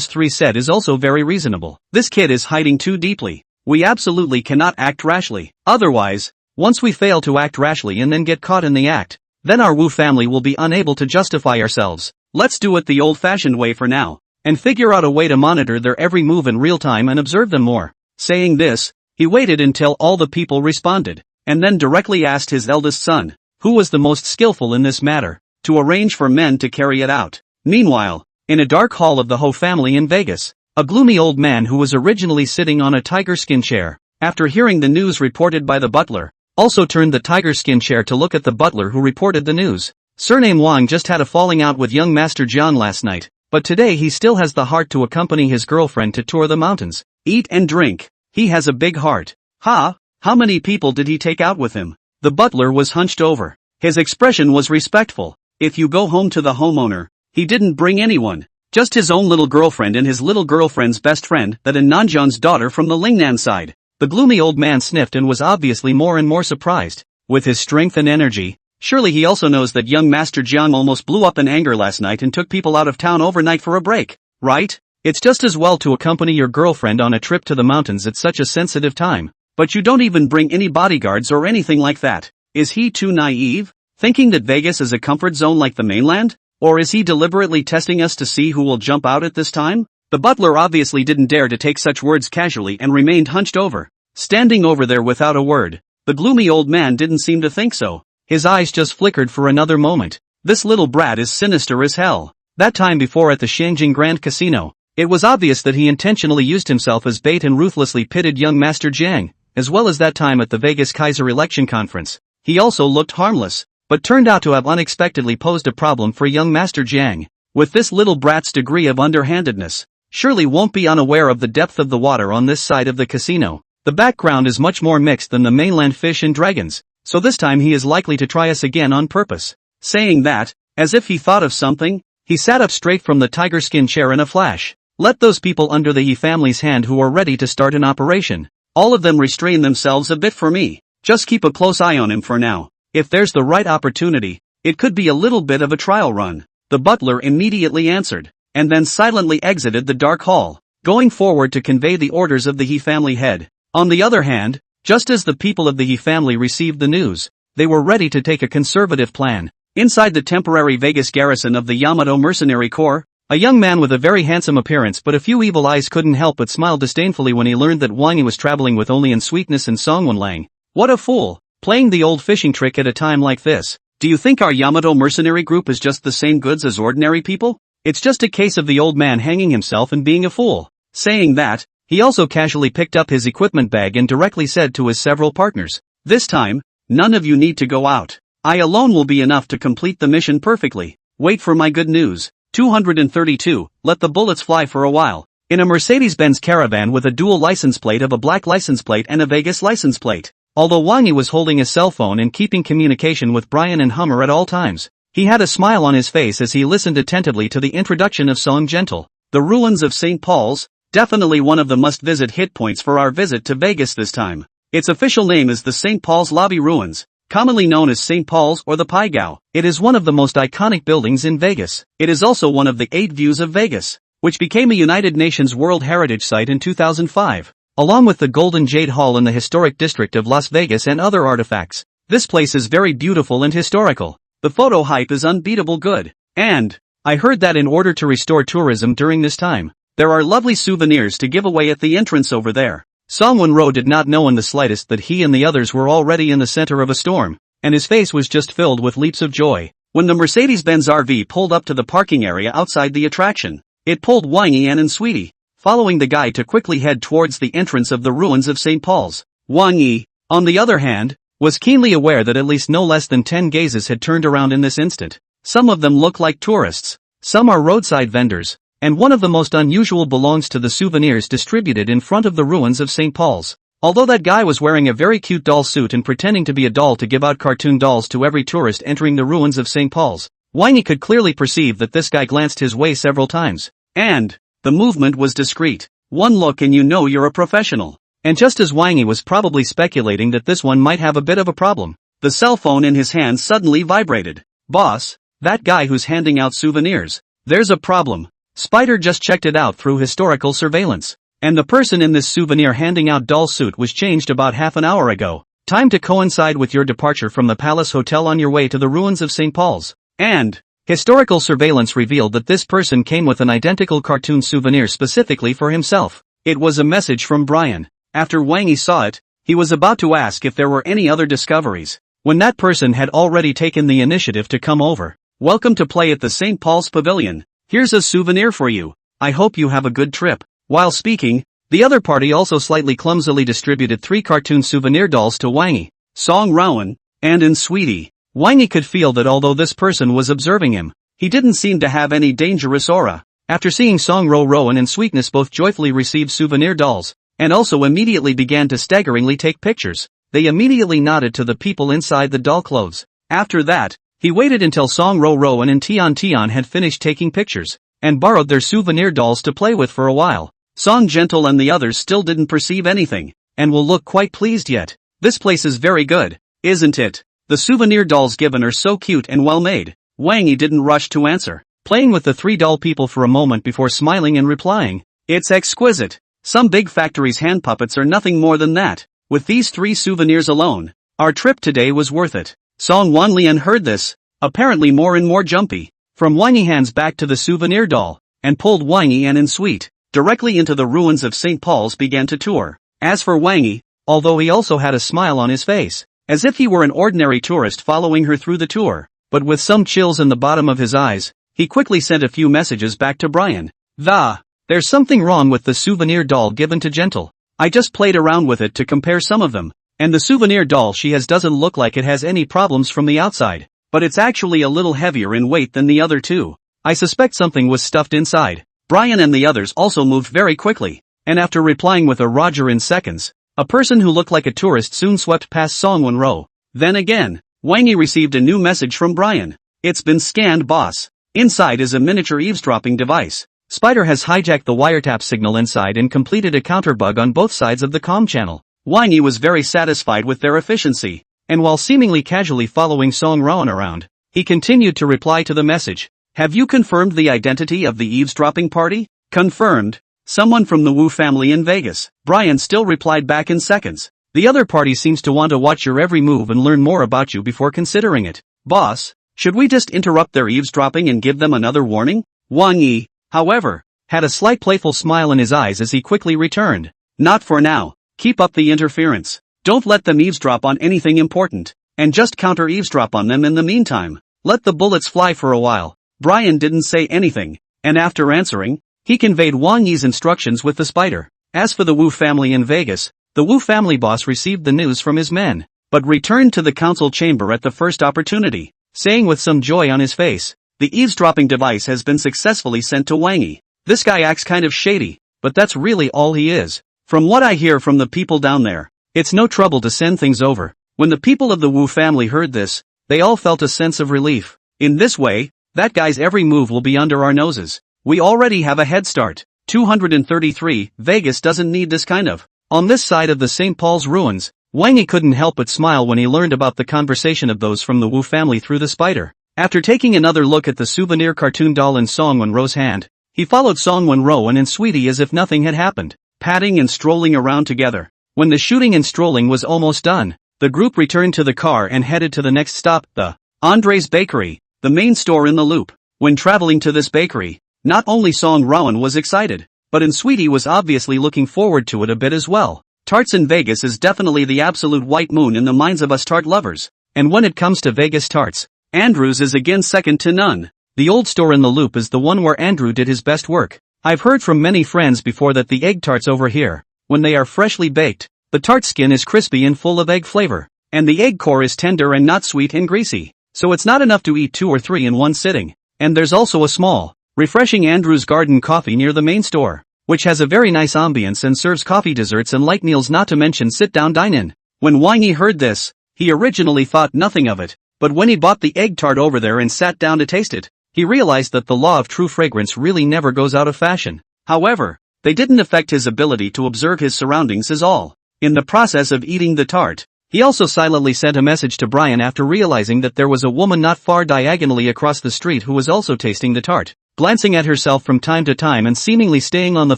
three said is also very reasonable. This kid is hiding too deeply. We absolutely cannot act rashly. Otherwise, once we fail to act rashly and then get caught in the act, then our Wu family will be unable to justify ourselves. Let's do it the old-fashioned way for now, and figure out a way to monitor their every move in real time and observe them more. Saying this, he waited until all the people responded, and then directly asked his eldest son, who was the most skillful in this matter, to arrange for men to carry it out. Meanwhile, in a dark hall of the Ho family in Vegas, a gloomy old man who was originally sitting on a tiger skin chair, after hearing the news reported by the butler, also turned the tiger skin chair to look at the butler who reported the news. Surname Wang just had a falling out with young Master Jiang last night, but today he still has the heart to accompany his girlfriend to tour the mountains, eat and drink. He has a big heart. How many people did he take out with him? The butler was hunched over. His expression was respectful. If you go home to the homeowner, he didn't bring anyone, just his own little girlfriend and his little girlfriend's best friend, that and Nanjiang's daughter from the Lingnan side. The gloomy old man sniffed and was obviously more and more surprised. With his strength and energy, surely he also knows that young Master Jiang almost blew up in anger last night and took people out of town overnight for a break, right? It's just as well to accompany your girlfriend on a trip to the mountains at such a sensitive time, but you don't even bring any bodyguards or anything like that. Is he too naive, thinking that Vegas is a comfort zone like the mainland? Or is he deliberately testing us to see who will jump out at this time? The butler obviously didn't dare to take such words casually and remained hunched over, standing over there without a word. The gloomy old man didn't seem to think so. His eyes just flickered for another moment. This little brat is sinister as hell. That time before at the Shangjing Grand Casino, it was obvious that he intentionally used himself as bait and ruthlessly pitted young Master Jiang, as well as that time at the Vegas Kaiser election conference. He also looked harmless, but turned out to have unexpectedly posed a problem for young Master Jiang. With this little brat's degree of underhandedness, surely won't be unaware of the depth of the water on this side of the casino. The background is much more mixed than the mainland fish and dragons, so this time he is likely to try us again on purpose. Saying that, as if he thought of something, he sat up straight from the tiger skin chair in a flash. Let those people under the He family's hand who are ready to start an operation, all of them restrain themselves a bit for me. Just keep a close eye on him for now. If there's the right opportunity, it could be a little bit of a trial run. The butler immediately answered, and then silently exited the dark hall, going forward to convey the orders of the He family head. On the other hand, just as the people of the He family received the news, they were ready to take a conservative plan. Inside the temporary Vegas garrison of the Yamato Mercenary Corps, a young man with a very handsome appearance but a few evil eyes couldn't help but smile disdainfully when he learned that Wang Yi was traveling with only in Sweetness and Song Wenrou. What a fool, playing the old fishing trick at a time like this. Do you think our Yamato mercenary group is just the same goods as ordinary people? It's just a case of the old man hanging himself and being a fool. Saying that, he also casually picked up his equipment bag and directly said to his several partners, "This time, none of you need to go out. I alone will be enough to complete the mission perfectly. Wait for my good news." 232, let the bullets fly for a while. In a Mercedes-Benz Caravan with a dual license plate of a black license plate and a Vegas license plate. Although Wang Yi was holding a cell phone and keeping communication with Brian and Hummer at all times, he had a smile on his face as he listened attentively to the introduction of Song Gentle. The ruins of St. Paul's, Definitely one of the must-visit hit points for our visit to Vegas this time. Its official name is the St. Paul's Lobby Ruins, commonly known as St. Paul's or the Pai Gow. It is one of the most iconic buildings in Vegas. It is also one of the 8 views of Vegas, which became a United Nations World Heritage Site in 2005, along with the Golden Jade Hall in the historic district of Las Vegas and other artifacts. This place is very beautiful and historical. The photo hype is unbeatable good. And I heard that in order to restore tourism during this time, there are lovely souvenirs to give away at the entrance over there. Song Wenrou did not know in the slightest that he and the others were already in the center of a storm, and his face was just filled with leaps of joy. When the Mercedes-Benz RV pulled up to the parking area outside the attraction, it pulled Wang Yi and Sweetie, following the guide to quickly head towards the entrance of the ruins of St. Paul's. Wang Yi, on the other hand, was keenly aware that at least no less than 10 gazes had turned around in this instant. Some of them look like tourists, some are roadside vendors, and one of the most unusual belongs to the souvenirs distributed in front of the ruins of St. Paul's. Although that guy was wearing a very cute doll suit and pretending to be a doll to give out cartoon dolls to every tourist entering the ruins of St. Paul's, Wang Yi could clearly perceive that this guy glanced his way several times. And the movement was discreet. One look and you know you're a professional. And just as Wang Yi was probably speculating that this one might have a bit of a problem, the cell phone in his hand suddenly vibrated. Boss, that guy who's handing out souvenirs. There's a problem. Spider just checked it out through historical surveillance. And the person in this souvenir handing out doll suit was changed about half an hour ago. Time to coincide with your departure from the Palace Hotel on your way to the ruins of St. Paul's. And historical surveillance revealed that this person came with an identical cartoon souvenir specifically for himself. It was a message from Brian. After Wang Yi saw it, he was about to ask if there were any other discoveries, when that person had already taken the initiative to come over. Welcome to play at the St. Paul's Pavilion. Here's a souvenir for you. I hope you have a good trip. While speaking, the other party also slightly clumsily distributed 3 cartoon souvenir dolls to Wang Yi, Song Wenrou, and Sweetie. Wang Yi could feel that although this person was observing him, he didn't seem to have any dangerous aura. After seeing Song Wenrou and Sweetness both joyfully receive souvenir dolls, and also immediately began to staggeringly take pictures, they immediately nodded to the people inside the doll clothes. After that, he waited until Song Wenrou and Tian had finished taking pictures, and borrowed their souvenir dolls to play with for a while. Song Gentle and the others still didn't perceive anything, and will look quite pleased yet. This place is very good, isn't it? The souvenir dolls given are so cute and well made. Wang Yi didn't rush to answer, playing with the 3 doll people for a moment before smiling and replying, "It's exquisite. Some big factory's hand puppets are nothing more than that. With these 3 souvenirs alone, our trip today was worth it." Song Wenlian heard this, apparently more and more jumpy, from Wang Yi hands back to the souvenir doll, and pulled Wang Yi and Sweet directly into the ruins of St. Paul's began to tour. As for Wang Yi, although he also had a smile on his face, as if he were an ordinary tourist following her through the tour, but with some chills in the bottom of his eyes, he quickly sent a few messages back to Brian. There's something wrong with the souvenir doll given to Gentle. I just played around with it to compare some of them, and the souvenir doll she has doesn't look like it has any problems from the outside, but it's actually a little heavier in weight than the other 2. I suspect something was stuffed inside. Brian and the others also moved very quickly, and after replying with a Roger in seconds, a person who looked like a tourist soon swept past Song Wenrou. Then again, Wang Yi received a new message from Brian. It's been scanned, boss. Inside is a miniature eavesdropping device. Spider has hijacked the wiretap signal inside and completed a counterbug on both sides of the comm channel. Wang Yi was very satisfied with their efficiency, and while seemingly casually following Song Wenrou around, he continued to reply to the message. Have you confirmed the identity of the eavesdropping party? Confirmed. Someone from the Wu family in Vegas. Brian still replied back in seconds. The other party seems to want to watch your every move and learn more about you before considering it. Boss, should we just interrupt their eavesdropping and give them another warning? Wang Yi, however, had a slight playful smile in his eyes as he quickly returned. Not for now. Keep up the interference. Don't let them eavesdrop on anything important, and just counter eavesdrop on them in the meantime. Let the bullets fly for a while. Brian didn't say anything, and after answering, he conveyed Wang Yi's instructions with the spider. As for the Wu family in Vegas, the Wu family boss received the news from his men, but returned to the council chamber at the first opportunity, saying with some joy on his face, the eavesdropping device has been successfully sent to Wang Yi. This guy acts kind of shady, but that's really all he is. From what I hear from the people down there, it's no trouble to send things over. When the people of the Wu family heard this, they all felt a sense of relief. In this way, that guy's every move will be under our noses. We already have a head start. 233, Vegas doesn't need this kind of. On this side of the St. Paul's ruins, Wang Yi couldn't help but smile when he learned about the conversation of those from the Wu family through the spider. After taking another look at the souvenir cartoon doll in Song Wenrou's hand, he followed Song Wenrou and Sweetie as if nothing had happened, patting and strolling around together. When the shooting and strolling was almost done, the group returned to the car and headed to the next stop, the Andre's Bakery, the main store in the loop. When traveling to this bakery, not only Song Wenrou was excited, but Sweetie was obviously looking forward to it a bit as well. Tarts in Vegas is definitely the absolute white moon in the minds of us tart lovers, and when it comes to Vegas tarts, Andrew's is again second to none. The old store in the loop is the one where Andrew did his best work. I've heard from many friends before that the egg tarts over here, when they are freshly baked, the tart skin is crispy and full of egg flavor, and the egg core is tender and not sweet and greasy, so it's not enough to eat 2 or 3 in one sitting. And there's also a small, refreshing Andrew's Garden coffee near the main store, which has a very nice ambience and serves coffee, desserts and light meals, not to mention sit-down dine-in. When Wang Yi heard this, he originally thought nothing of it, but when he bought the egg tart over there and sat down to taste it, he realized that the law of true fragrance really never goes out of fashion. However, they didn't affect his ability to observe his surroundings at all. In the process of eating the tart, he also silently sent a message to Brian after realizing that there was a woman not far diagonally across the street who was also tasting the tart, glancing at herself from time to time and seemingly staying on the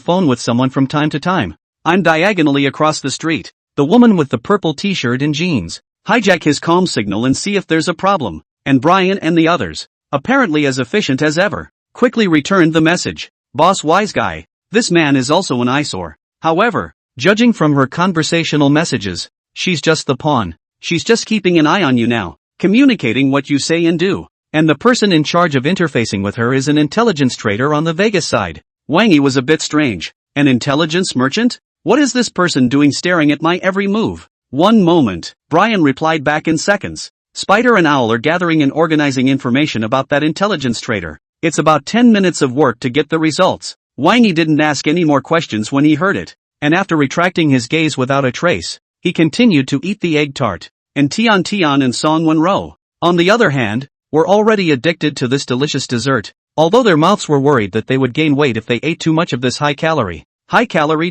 phone with someone from time to time. I'm diagonally across the street. The woman with the purple t-shirt and jeans. Hijack his comm signal and see if there's a problem. And Brian and the others, apparently as efficient as ever, quickly returned the message. Boss wise guy, this man is also an eyesore. However, judging from her conversational messages, she's just the pawn. She's just keeping an eye on you now, communicating what you say and do. And the person in charge of interfacing with her is an intelligence trader on the Vegas side. Wang Yi was a bit strange. An intelligence merchant? What is this person doing staring at my every move? One moment, Brian replied back in seconds. Spider and Owl are gathering and organizing information about that intelligence trader. It's about 10 minutes of work to get the results. Wang Yi didn't ask any more questions when he heard it, and after retracting his gaze without a trace, he continued to eat the egg tart. And Tian and Song Wenrou, on the other hand, were already addicted to this delicious dessert, although their mouths were worried that they would gain weight if they ate too much of this high-calorie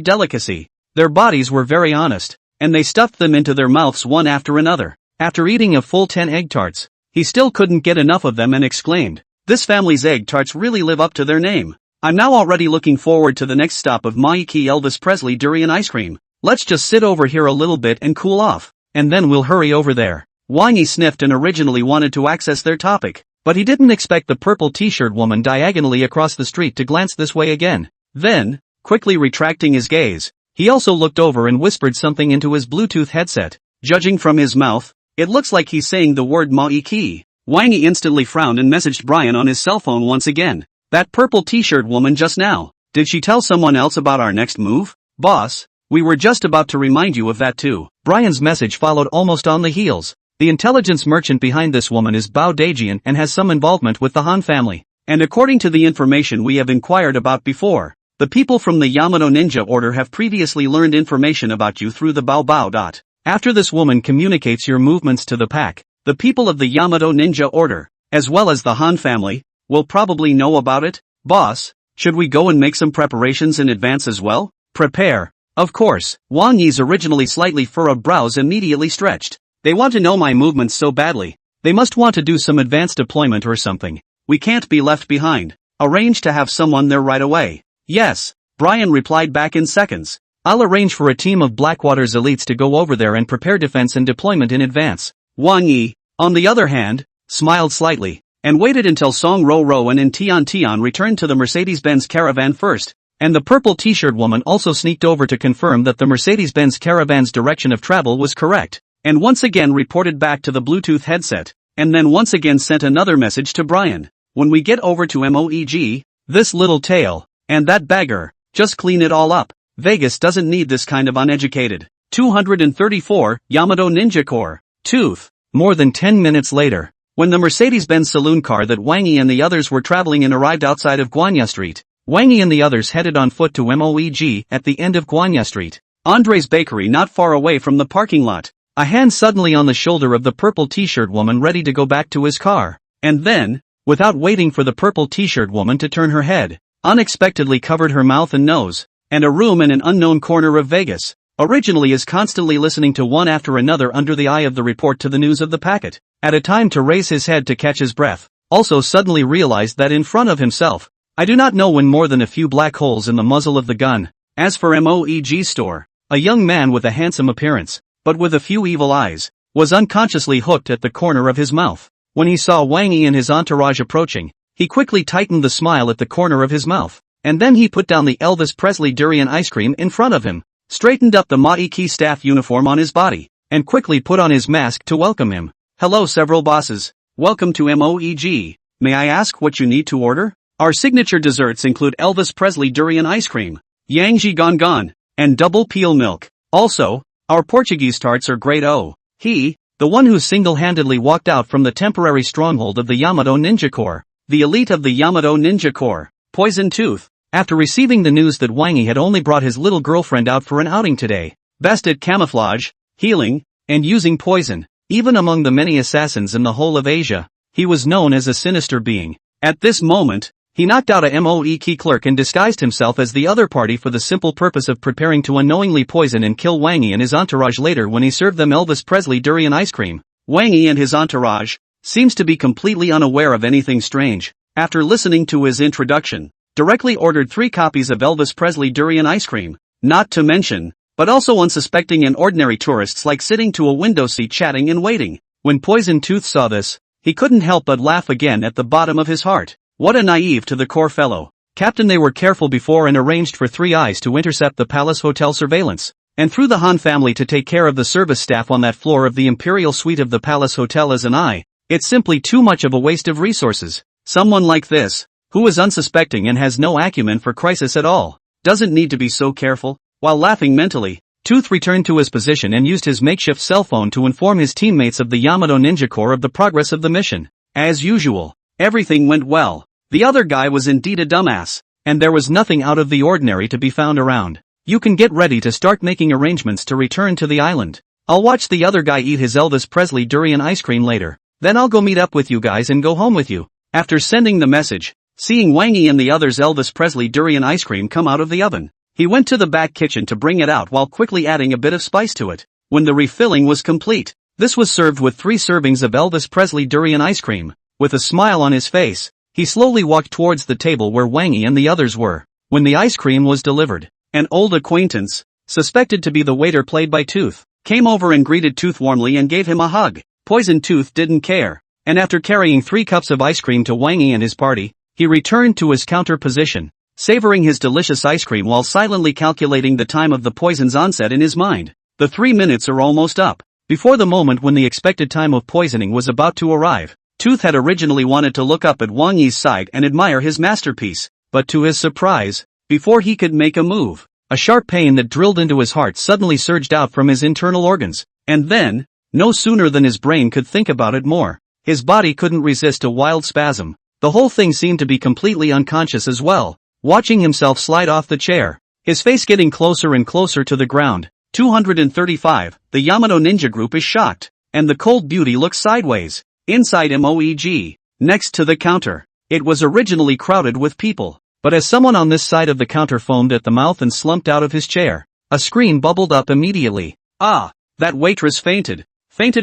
delicacy. Their bodies were very honest, and they stuffed them into their mouths one after another. After eating a full 10 egg tarts, he still couldn't get enough of them and exclaimed, "This family's egg tarts really live up to their name. I'm now already looking forward to the next stop of Maiki Elvis Presley durian ice cream. Let's just sit over here a little bit and cool off, and then we'll hurry over there." Wang Yi sniffed and originally wanted to access their topic, but he didn't expect the purple t-shirt woman diagonally across the street to glance this way again. Then, quickly retracting his gaze, he also looked over and whispered something into his Bluetooth headset. Judging from his mouth, it looks like he's saying the word Maiki. Wang Yi instantly frowned and messaged Brian on his cell phone once again. That purple t-shirt woman just now, did she tell someone else about our next move? Boss, we were just about to remind you of that too. Brian's message followed almost on the heels. The intelligence merchant behind this woman is Bao Daijian and has some involvement with the Han family. And according to the information we have inquired about before, the people from the Yamato Ninja Order have previously learned information about you through the Bao Bao. After this woman communicates your movements to the pack, the people of the Yamato Ninja Order, as well as the Han family, will probably know about it. Boss, should we go and make some preparations in advance as well? Prepare. Of course. Wang Yi's originally slightly furrowed brows immediately stretched. They want to know my movements so badly. They must want to do some advanced deployment or something. We can't be left behind. Arrange to have someone there right away. Yes, Brian replied back in seconds. I'll arrange for a team of Blackwater's elites to go over there and prepare defense and deployment in advance. Wang Yi, on the other hand, smiled slightly, and waited until Song Wenrou and Tian returned to the Mercedes-Benz caravan first, and the purple t-shirt woman also sneaked over to confirm that the Mercedes-Benz caravan's direction of travel was correct, and once again reported back to the Bluetooth headset, and then once again sent another message to Brian. When we get over to Moeg, this little tail, and that bagger, just clean it all up. Vegas doesn't need this kind of uneducated. 234, Yamato Ninja Corps. Tooth. More than 10 minutes later, when the Mercedes-Benz saloon car that Wang Yi and the others were traveling in arrived outside of Guanya Street, Wang Yi and the others headed on foot to Moeg at the end of Guanya Street. Andre's Bakery not far away from the parking lot. A hand suddenly on the shoulder of the purple t-shirt woman ready to go back to his car. And then, without waiting for the purple t-shirt woman to turn her head, unexpectedly covered her mouth and nose, and a room in an unknown corner of Vegas, originally is constantly listening to one after another under the eye of the report to the news of the packet, at a time to raise his head to catch his breath, also suddenly realized that in front of himself, I do not know when more than a few black holes in the muzzle of the gun. As for Moeg's store, a young man with a handsome appearance, but with a few evil eyes, was unconsciously hooked at the corner of his mouth. When he saw Wang Yi and his entourage approaching, he quickly tightened the smile at the corner of his mouth, and then he put down the Elvis Presley durian ice cream in front of him, straightened up the Maiki staff uniform on his body, and quickly put on his mask to welcome him. Hello several bosses, welcome to Moeg. May I ask what you need to order? Our signature desserts include Elvis Presley durian ice cream, Yangji Gongon, and double peel milk. Also, our Portuguese tarts are grade O. He, the one who single-handedly walked out from the temporary stronghold of the Yamato Ninja Corps, the elite of the Yamato Ninja Corps, Poison Tooth, after receiving the news that Wang Yi had only brought his little girlfriend out for an outing today, best at camouflage, healing, and using poison, even among the many assassins in the whole of Asia, he was known as a sinister being. At this moment, he knocked out a Moeg clerk and disguised himself as the other party for the simple purpose of preparing to unknowingly poison and kill Wang Yi and his entourage later when he served them Elvis Presley durian ice cream. Wang Yi and his entourage seems to be completely unaware of anything strange. After listening to his introduction, directly ordered 3 copies of Elvis Presley durian ice cream, not to mention, but also unsuspecting and ordinary tourists like sitting to a window seat chatting and waiting. When Poison Tooth saw this, he couldn't help but laugh again at the bottom of his heart. What a naive to the core fellow. Captain, they were careful before and arranged for 3 eyes to intercept the Palace Hotel surveillance, and through the Han family to take care of the service staff on that floor of the Imperial Suite of the Palace Hotel as an eye. It's simply too much of a waste of resources. Someone like this, who is unsuspecting and has no acumen for crisis at all, doesn't need to be so careful. While laughing mentally, Tooth returned to his position and used his makeshift cell phone to inform his teammates of the Yamato Ninja Corps of the progress of the mission. As usual, everything went well. The other guy was indeed a dumbass, and there was nothing out of the ordinary to be found around. You can get ready to start making arrangements to return to the island. I'll watch the other guy eat his Elvis Presley durian ice cream later, then I'll go meet up with you guys and go home with you. After sending the message, seeing Wang Yi and the others Elvis Presley durian ice cream come out of the oven, he went to the back kitchen to bring it out while quickly adding a bit of spice to it. When the refilling was complete, this was served with 3 servings of Elvis Presley durian ice cream. With a smile on his face, he slowly walked towards the table where Wang Yi and the others were. When the ice cream was delivered, an old acquaintance, suspected to be the waiter played by Tooth, came over and greeted Tooth warmly and gave him a hug. Poison Tooth didn't care, and after carrying 3 cups of ice cream to Wang Yi and his party, he returned to his counter position, savoring his delicious ice cream while silently calculating the time of the poison's onset in his mind. The 3 minutes are almost up. Before the moment when the expected time of poisoning was about to arrive, Tooth had originally wanted to look up at Wang Yi's side and admire his masterpiece, but to his surprise, before he could make a move, a sharp pain that drilled into his heart suddenly surged out from his internal organs, and then, no sooner than his brain could think about it more, his body couldn't resist a wild spasm. The whole thing seemed to be completely unconscious as well, watching himself slide off the chair, his face getting closer and closer to the ground. 235, the Yamato Ninja Group is shocked, and the cold beauty looks sideways. Inside Moeg, next to the counter, it was originally crowded with people, but as someone on this side of the counter foamed at the mouth and slumped out of his chair, a scream bubbled up immediately. Ah, that waitress fainted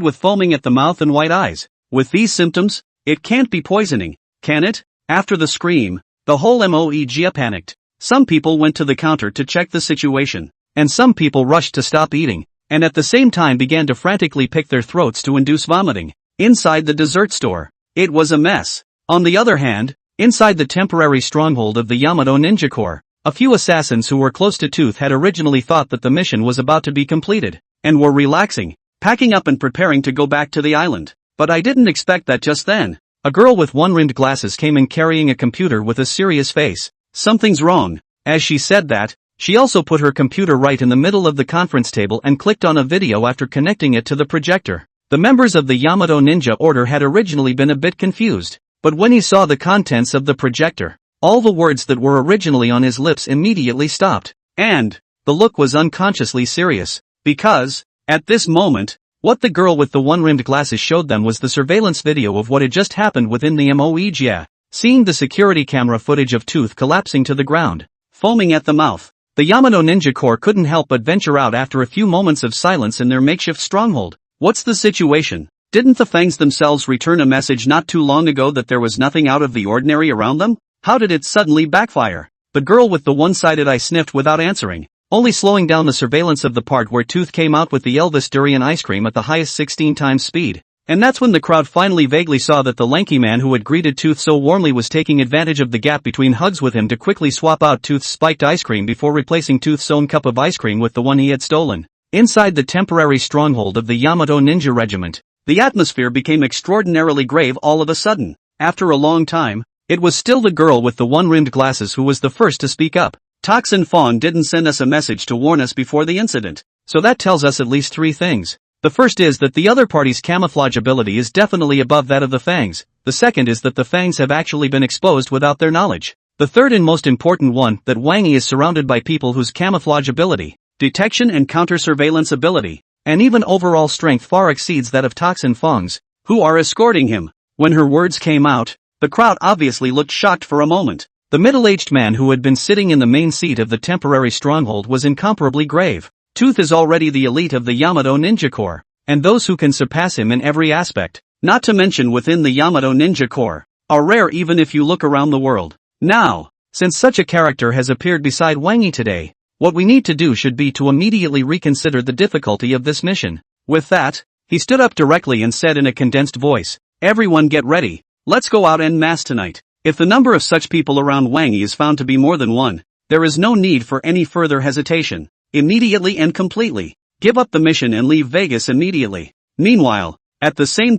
with foaming at the mouth and white eyes. With these symptoms, it can't be poisoning, can it? After the scream, the whole Moeg panicked. Some people went to the counter to check the situation, and some people rushed to stop eating, and at the same time began to frantically pick their throats to induce vomiting. Inside the dessert store, it was a mess. On the other hand, inside the temporary stronghold of the Yamato Ninja Corps, a few assassins who were close to Tooth had originally thought that the mission was about to be completed, and were relaxing, packing up and preparing to go back to the island. But I didn't expect that just then. A girl with one-rimmed glasses came in carrying a computer with a serious face. Something's wrong. As she said that, she also put her computer right in the middle of the conference table and clicked on a video after connecting it to the projector. The members of the Yamato Ninja Order had originally been a bit confused, but when he saw the contents of the projector, all the words that were originally on his lips immediately stopped, and the look was unconsciously serious, because, at this moment, what the girl with the one-rimmed glasses showed them was the surveillance video of what had just happened within the Moeg. Seeing the security camera footage of Tooth collapsing to the ground, foaming at the mouth, the Yamato Ninja Corps couldn't help but venture out after a few moments of silence in their makeshift stronghold. What's the situation? Didn't the Fangs themselves return a message not too long ago that there was nothing out of the ordinary around them? How did it suddenly backfire? The girl with the one-sided eye sniffed without answering, only slowing down the surveillance of the part where Tooth came out with the Elvis durian ice cream at the highest 16 times speed. And that's when the crowd finally vaguely saw that the lanky man who had greeted Tooth so warmly was taking advantage of the gap between hugs with him to quickly swap out Tooth's spiked ice cream before replacing Tooth's own cup of ice cream with the one he had stolen. Inside the temporary stronghold of the Yamato Ninja Regiment, the atmosphere became extraordinarily grave all of a sudden. After a long time, it was still the girl with the one-rimmed glasses who was the first to speak up. Toxin Fawn didn't send us a message to warn us before the incident, so that tells us at least 3 things. The first is that the other party's camouflage ability is definitely above that of the Fangs. The second is that the Fangs have actually been exposed without their knowledge. The third and most important one, that Wang Yi is surrounded by people whose camouflage ability, detection and counter-surveillance ability, and even overall strength far exceeds that of Toxin Fong's, who are escorting him. When her words came out, the crowd obviously looked shocked for a moment. The middle-aged man who had been sitting in the main seat of the temporary stronghold was incomparably grave. Tooth is already the elite of the Yamato Ninja Corps, and those who can surpass him in every aspect, not to mention within the Yamato Ninja Corps, are rare even if you look around the world. Now, since such a character has appeared beside Wang Yi today, what we need to do should be to immediately reconsider the difficulty of this mission. With that, he stood up directly and said in a condensed voice, "Everyone get ready, let's go out en masse tonight." If the number of such people around Wang Yi is found to be more than one, there is no need for any further hesitation. Immediately and completely, give up the mission and leave Vegas immediately. Meanwhile, at the same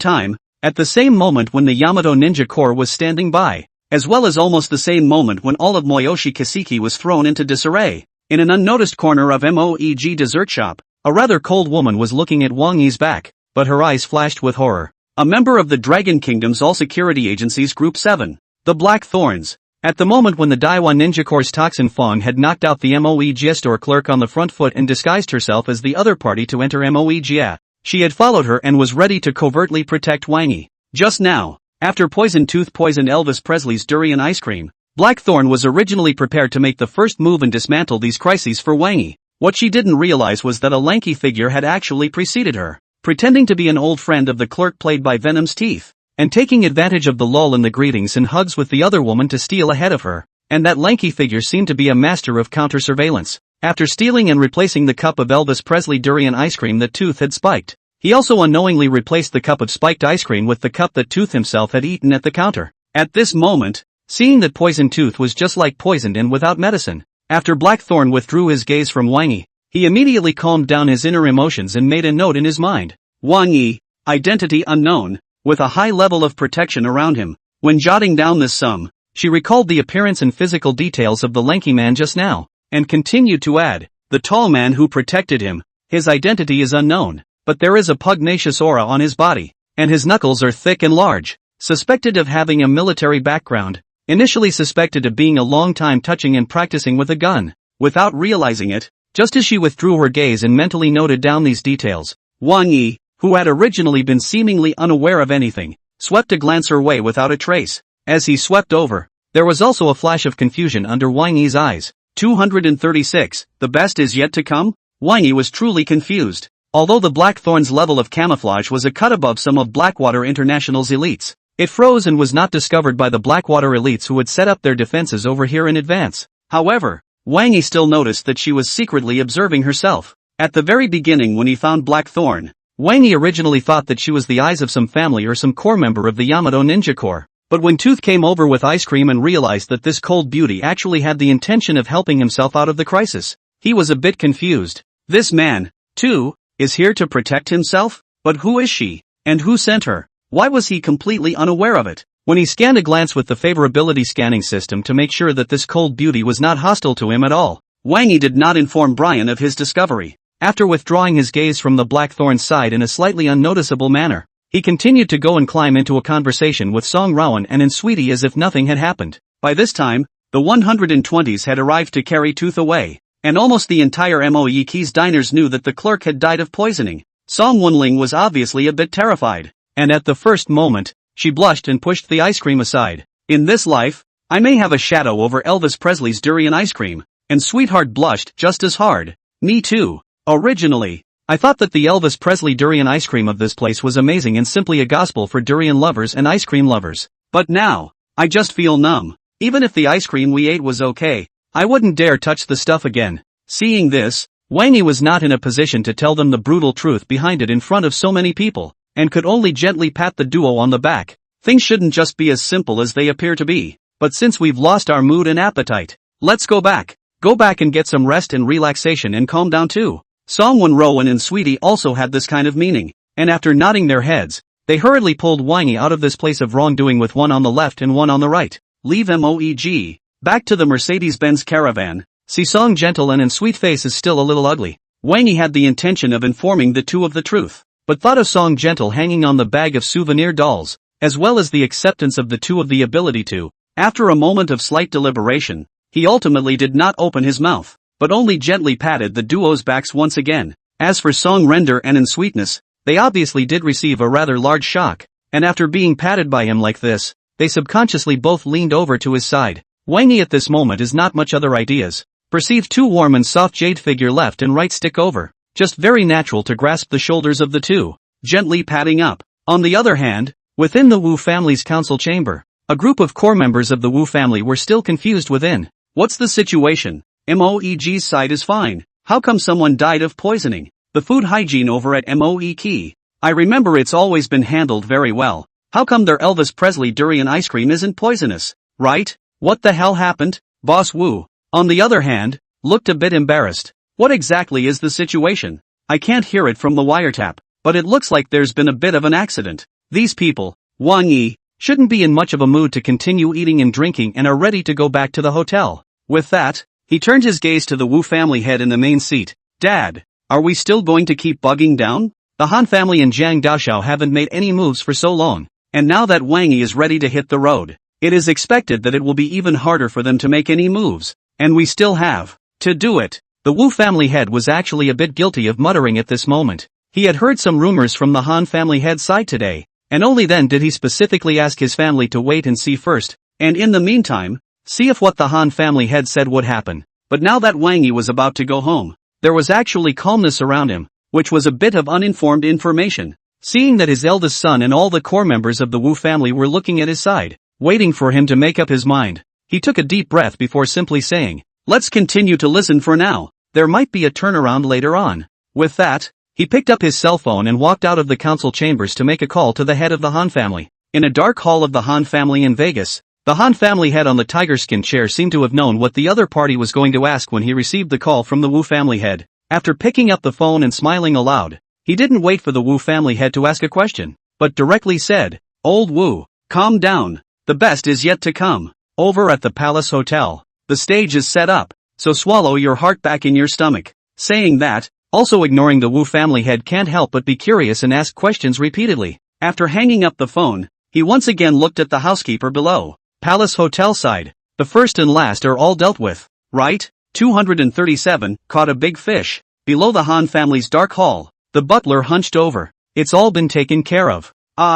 moment when the Yamato Ninja Corps was standing by, as well as almost the same moment when all of Moyoshi Kaseki was thrown into disarray, in an unnoticed corner of Moeg dessert shop, a rather cold woman was looking at Wang Yi's back, but her eyes flashed with horror. A member of the Dragon Kingdom's all-security agencies Group 7, the Black Thorns. At the moment when the Daiwa Ninja Corps' Toxin Fong had knocked out the Moeg store clerk on the front foot and disguised herself as the other party to enter Moeg, she had followed her and was ready to covertly protect Wang Yi. Just now, after Poison Tooth poisoned Elvis Presley's durian ice cream, Blackthorn was originally prepared to make the first move and dismantle these crises for Wang Yi. What she didn't realize was that a lanky figure had actually preceded her, pretending to be an old friend of the clerk played by Venom's Teeth, and taking advantage of the lull in the greetings and hugs with the other woman to steal ahead of her. And that lanky figure seemed to be a master of counter-surveillance. After stealing and replacing the cup of Elvis Presley durian ice cream that Tooth had spiked, he also unknowingly replaced the cup of spiked ice cream with the cup that Tooth himself had eaten at the counter. At this moment, seeing that Poison Tooth was just like poisoned and without medicine, after Blackthorn withdrew his gaze from Wang Yi, he immediately calmed down his inner emotions and made a note in his mind. Wang Yi, identity unknown, with a high level of protection around him. When jotting down this sum, she recalled the appearance and physical details of the lanky man just now, and continued to add, the tall man who protected him, his identity is unknown, but there is a pugnacious aura on his body, and his knuckles are thick and large, suspected of having a military background, initially suspected of being a long time touching and practicing with a gun. Without realizing it, just as she withdrew her gaze and mentally noted down these details, Wang Yi, who had originally been seemingly unaware of anything, swept a glance her way without a trace. As he swept over, there was also a flash of confusion under Wang Yi's eyes. 236, the best is yet to come? Wang Yi was truly confused. Although the Blackthorn's level of camouflage was a cut above some of Blackwater International's elites, it froze and was not discovered by the Blackwater elites who had set up their defenses over here in advance. However, Wang Yi still noticed that she was secretly observing herself. At the very beginning when he found Blackthorn, Wang Yi originally thought that she was the eyes of some family or some core member of the Yamato Ninja Corps. But when Tooth came over with ice cream and realized that this cold beauty actually had the intention of helping himself out of the crisis, he was a bit confused. This man, too, is here to protect himself? But who is she? And who sent her? Why was he completely unaware of it? When he scanned a glance with the favorability scanning system to make sure that this cold beauty was not hostile to him at all, Wang Yi did not inform Brian of his discovery. After withdrawing his gaze from the Blackthorn's side in a slightly unnoticeable manner, he continued to go and climb into a conversation with Song Wenrou and Sweetie as if nothing had happened. By this time, the 120s had arrived to carry Tooth away, and almost the entire Moeki's diners knew that the clerk had died of poisoning. Song Wenling was obviously a bit terrified, and at the first moment, she blushed and pushed the ice cream aside. In this life, I may have a shadow over Elvis Presley's durian ice cream, and Sweetheart blushed just as hard. Me too. Originally, I thought that the Elvis Presley durian ice cream of this place was amazing and simply a gospel for durian lovers and ice cream lovers. But now, I just feel numb. Even if the ice cream we ate was okay, I wouldn't dare touch the stuff again. Seeing this, Wang Yi was not in a position to tell them the brutal truth behind it in front of so many people, and could only gently pat the duo on the back. Things shouldn't just be as simple as they appear to be. But since we've lost our mood and appetite, let's go back. Go back and get some rest and relaxation and calm down too. Song Wenrou and Sweetie also had this kind of meaning, and after nodding their heads, they hurriedly pulled Wang Yi out of this place of wrongdoing with one on the left and one on the right. Leave Moeg. Back to the Mercedes-Benz caravan. See, Song Gentle and Sweet Face is still a little ugly. Wang Yi had the intention of informing the two of the truth, but thought of Song Gentle hanging on the bag of souvenir dolls, as well as the acceptance of the two of the ability to. After a moment of slight deliberation, he ultimately did not open his mouth, but only gently patted the duo's backs once again. As for Song Render and Sweetness, they obviously did receive a rather large shock, and after being patted by him like this, they subconsciously both leaned over to his side. Wang Yi at this moment is not much other ideas. Perceive two warm and soft jade figure left and right stick over. Just very natural to grasp the shoulders of the two, gently patting up. On the other hand, within the Wu family's council chamber, a group of core members of the Wu family were still confused within. What's the situation? Moeg's side is fine. How come someone died of poisoning? The food hygiene over at Moeg. I remember it's always been handled very well. How come their Elvis Presley durian ice cream isn't poisonous? Right? What the hell happened? Boss Wu, on the other hand, looked a bit embarrassed. What exactly is the situation? I can't hear it from the wiretap, but it looks like there's been a bit of an accident. These people, Wang Yi, shouldn't be in much of a mood to continue eating and drinking and are ready to go back to the hotel. With that, he turned his gaze to the Wu family head in the main seat. Dad, are we still going to keep bugging down? The Han family and Zhang Daoxiao haven't made any moves for so long, and now that Wang Yi is ready to hit the road, it is expected that it will be even harder for them to make any moves, and we still have to do it. The Wu family head was actually a bit guilty of muttering at this moment. He had heard some rumors from the Han family head side today, and only then did he specifically ask his family to wait and see first, and in the meantime, see if what the Han family head said would happen. But now that Wang Yi was about to go home, there was actually calmness around him, which was a bit of uninformed information. Seeing that his eldest son and all the core members of the Wu family were looking at his side, waiting for him to make up his mind, he took a deep breath before simply saying, "Let's continue to listen for now. There might be a turnaround later on." With that, he picked up his cell phone and walked out of the council chambers to make a call to the head of the Han family. In a dark hall of the Han family in Vegas, the Han family head on the tiger skin chair seemed to have known what the other party was going to ask when he received the call from the Wu family head. After picking up the phone and smiling aloud, he didn't wait for the Wu family head to ask a question, but directly said, "Old Wu, calm down. The best is yet to come. Over at the Palace Hotel, the stage is set up, so swallow your heart back in your stomach." Saying that, also ignoring the Wu family head can't help but be curious and ask questions repeatedly. After hanging up the phone, he once again looked at the housekeeper below. Palace Hotel side, the first and last are all dealt with, right? 237, caught a big fish. Below the Han family's dark hall, the butler hunched over. It's all been taken care of.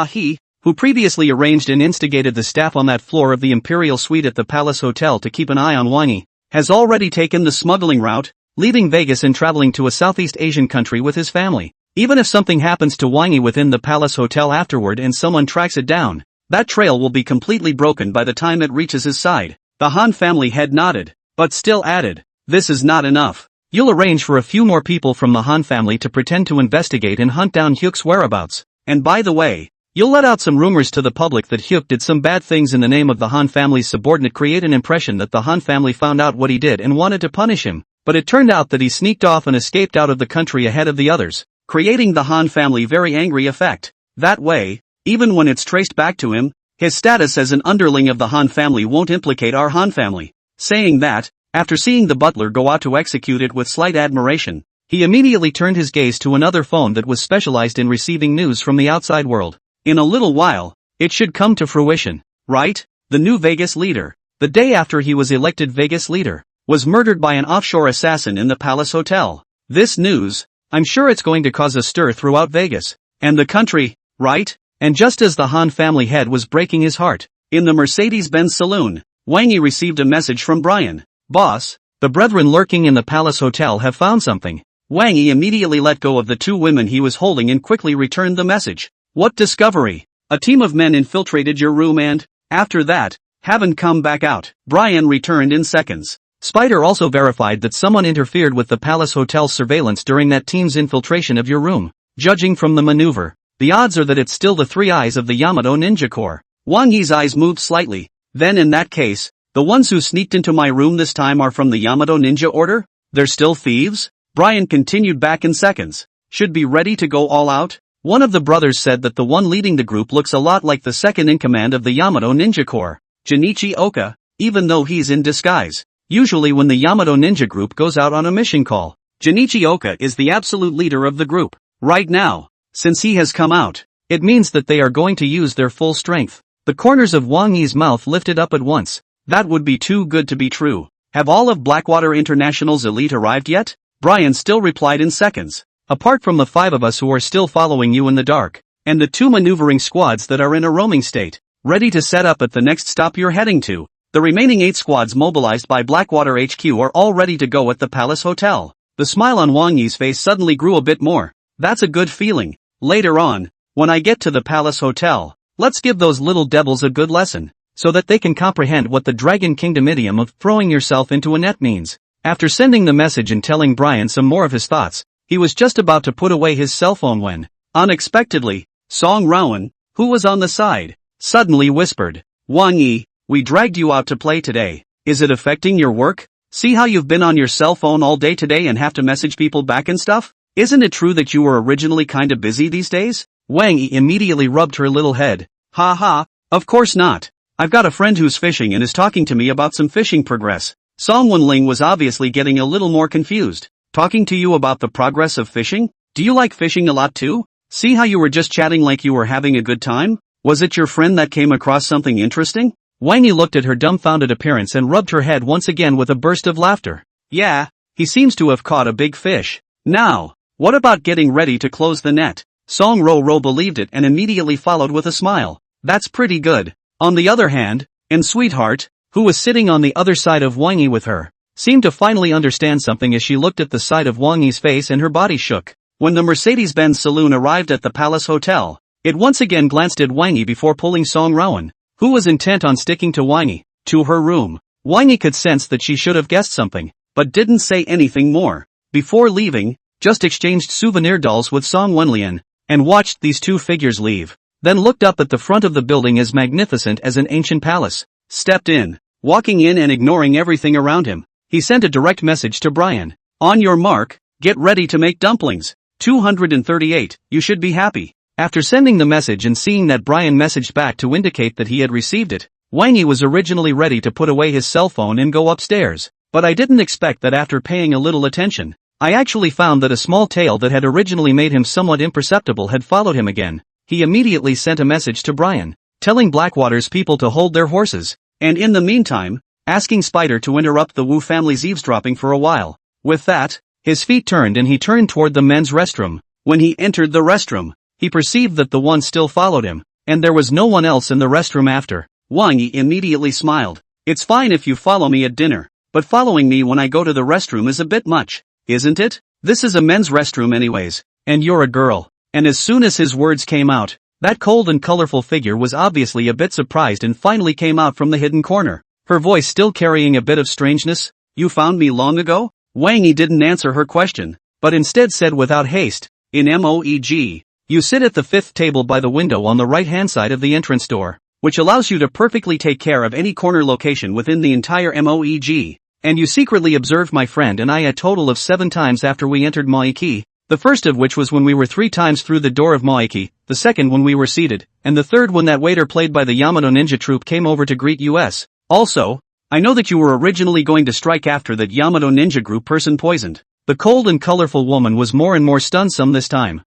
He, who previously arranged and instigated the staff on that floor of the Imperial Suite at the Palace Hotel to keep an eye on Wang Yi, has already taken the smuggling route, leaving Vegas and traveling to a Southeast Asian country with his family. Even if something happens to Wang Yi within the Palace Hotel afterward and someone tracks it down, that trail will be completely broken by the time it reaches his side. The Han family head nodded, but still added, "This is not enough. You'll arrange for a few more people from the Han family to pretend to investigate and hunt down Hyuk's whereabouts. And by the way, you'll let out some rumors to the public that Hyuk did some bad things in the name of the Han family's subordinate, create an impression that the Han family found out what he did and wanted to punish him, but it turned out that he sneaked off and escaped out of the country ahead of the others, creating the Han family very angry effect. That way, even when it's traced back to him, his status as an underling of the Han family won't implicate our Han family." Saying that, after seeing the butler go out to execute it with slight admiration, he immediately turned his gaze to another phone that was specialized in receiving news from the outside world. In a little while, it should come to fruition, right? The new Vegas leader, the day after he was elected Vegas leader, was murdered by an offshore assassin in the Palace Hotel. This news, I'm sure it's going to cause a stir throughout Vegas and the country, right? And just as the Han family head was breaking his heart, In the Mercedes-Benz saloon, Wang Yi received a message from Brian. Boss, the brethren lurking in the Palace Hotel have found something. Wang Yi immediately let go of the two women he was holding and quickly returned the message. What discovery? A team of men infiltrated your room and, after that, haven't come back out. Brian returned in seconds. Spider also verified that someone interfered with the Palace Hotel's surveillance during that team's infiltration of your room. Judging from the maneuver, the odds are that it's still the three eyes of the Yamato Ninja Corps. Wang Yi's eyes moved slightly. Then in that case, the ones who sneaked into my room this time are from the Yamato Ninja Order? They're still thieves? Brian continued back in seconds. Should be ready to go all out? One of the brothers said that the one leading the group looks a lot like the second in command of the Yamato Ninja Corps, Junichi Oka, even though he's in disguise. Usually when the Yamato Ninja group goes out on a mission call, Junichi Oka is the absolute leader of the group. Right now, since he has come out, it means that they are going to use their full strength. The corners of Wang Yi's mouth lifted up at once. That would be too good to be true. Have all of Blackwater International's elite arrived yet? Brian still replied in seconds. Apart from the 5 of us who are still following you in the dark, and the 2 maneuvering squads that are in a roaming state, ready to set up at the next stop you're heading to, the remaining 8 squads mobilized by Blackwater HQ are all ready to go at the Palace Hotel. The smile on Wang Yi's face suddenly grew a bit more. That's a good feeling. Later on, when I get to the Palace Hotel, let's give those little devils a good lesson, so that they can comprehend what the Dragon Kingdom idiom of throwing yourself into a net means. After sending the message and telling Brian some more of his thoughts, he was just about to put away his cell phone when, unexpectedly, Song Wenrou, who was on the side, suddenly whispered, Wang Yi, we dragged you out to play today. Is it affecting your work? See how you've been on your cell phone all day today and have to message people back and stuff? Isn't it true that you were originally kinda busy these days? Wang Yi immediately rubbed her little head. Ha ha, of course not. I've got a friend who's fishing and is talking to me about some fishing progress. Song Wenrou was obviously getting a little more confused. Talking to you about the progress of fishing? Do you like fishing a lot too? See how you were just chatting like you were having a good time? Was it your friend that came across something interesting? Wang Yi looked at her dumbfounded appearance and rubbed her head once again with a burst of laughter. Yeah, he seems to have caught a big fish. Now, what about getting ready to close the net? Song Wenrou believed it and immediately followed with a smile. That's pretty good. On the other hand, and Sweetheart, who was sitting on the other side of Wang Yi with her, seemed to finally understand something as she looked at the side of Wang Yi's face and her body shook. When the Mercedes-Benz saloon arrived at the Palace Hotel, it once again glanced at Wang Yi before pulling Song Wenrou, who was intent on sticking to Wang Yi, to her room. Wang Yi could sense that she should have guessed something, but didn't say anything more. Before leaving, just exchanged souvenir dolls with Song Wenrou, and watched these two figures leave. Then looked up at the front of the building as magnificent as an ancient palace. Stepped in, walking in and ignoring everything around him. He sent a direct message to Brian. On your mark, get ready to make dumplings. 238, you should be happy. After sending the message and seeing that Brian messaged back to indicate that he had received it, Wang Yi was originally ready to put away his cell phone and go upstairs. But I didn't expect that after paying a little attention, I actually found that a small tail that had originally made him somewhat imperceptible had followed him again. He immediately sent a message to Brian, telling Blackwater's people to hold their horses, and in the meantime, asking Spider to interrupt the Wu family's eavesdropping for a while. With that, his feet turned and he turned toward the men's restroom. When he entered the restroom, he perceived that the one still followed him, and there was no one else in the restroom after. Wang Yi immediately smiled. It's fine if you follow me at dinner, but following me when I go to the restroom is a bit much, isn't it? This is a men's restroom anyways, and you're a girl. And as soon as his words came out, that cold and colorful figure was obviously a bit surprised and finally came out from the hidden corner. Her voice still carrying a bit of strangeness. You found me long ago? Wang Yi didn't answer her question, but instead said without haste, in MOEG, you sit at the 5th table by the window on the right-hand side of the entrance door, which allows you to perfectly take care of any corner location within the entire MOEG, and you secretly observed my friend and I a total of 7 times after we entered Moiki, the first of which was when we were 3 times through the door of Moiki, the second when we were seated, and the third when that waiter played by the Yamato Ninja Troupe came over to greet us. Also, I know that you were originally going to strike after that Yamato Ninja group person poisoned. The cold and colorful woman was more and more stunned some this time.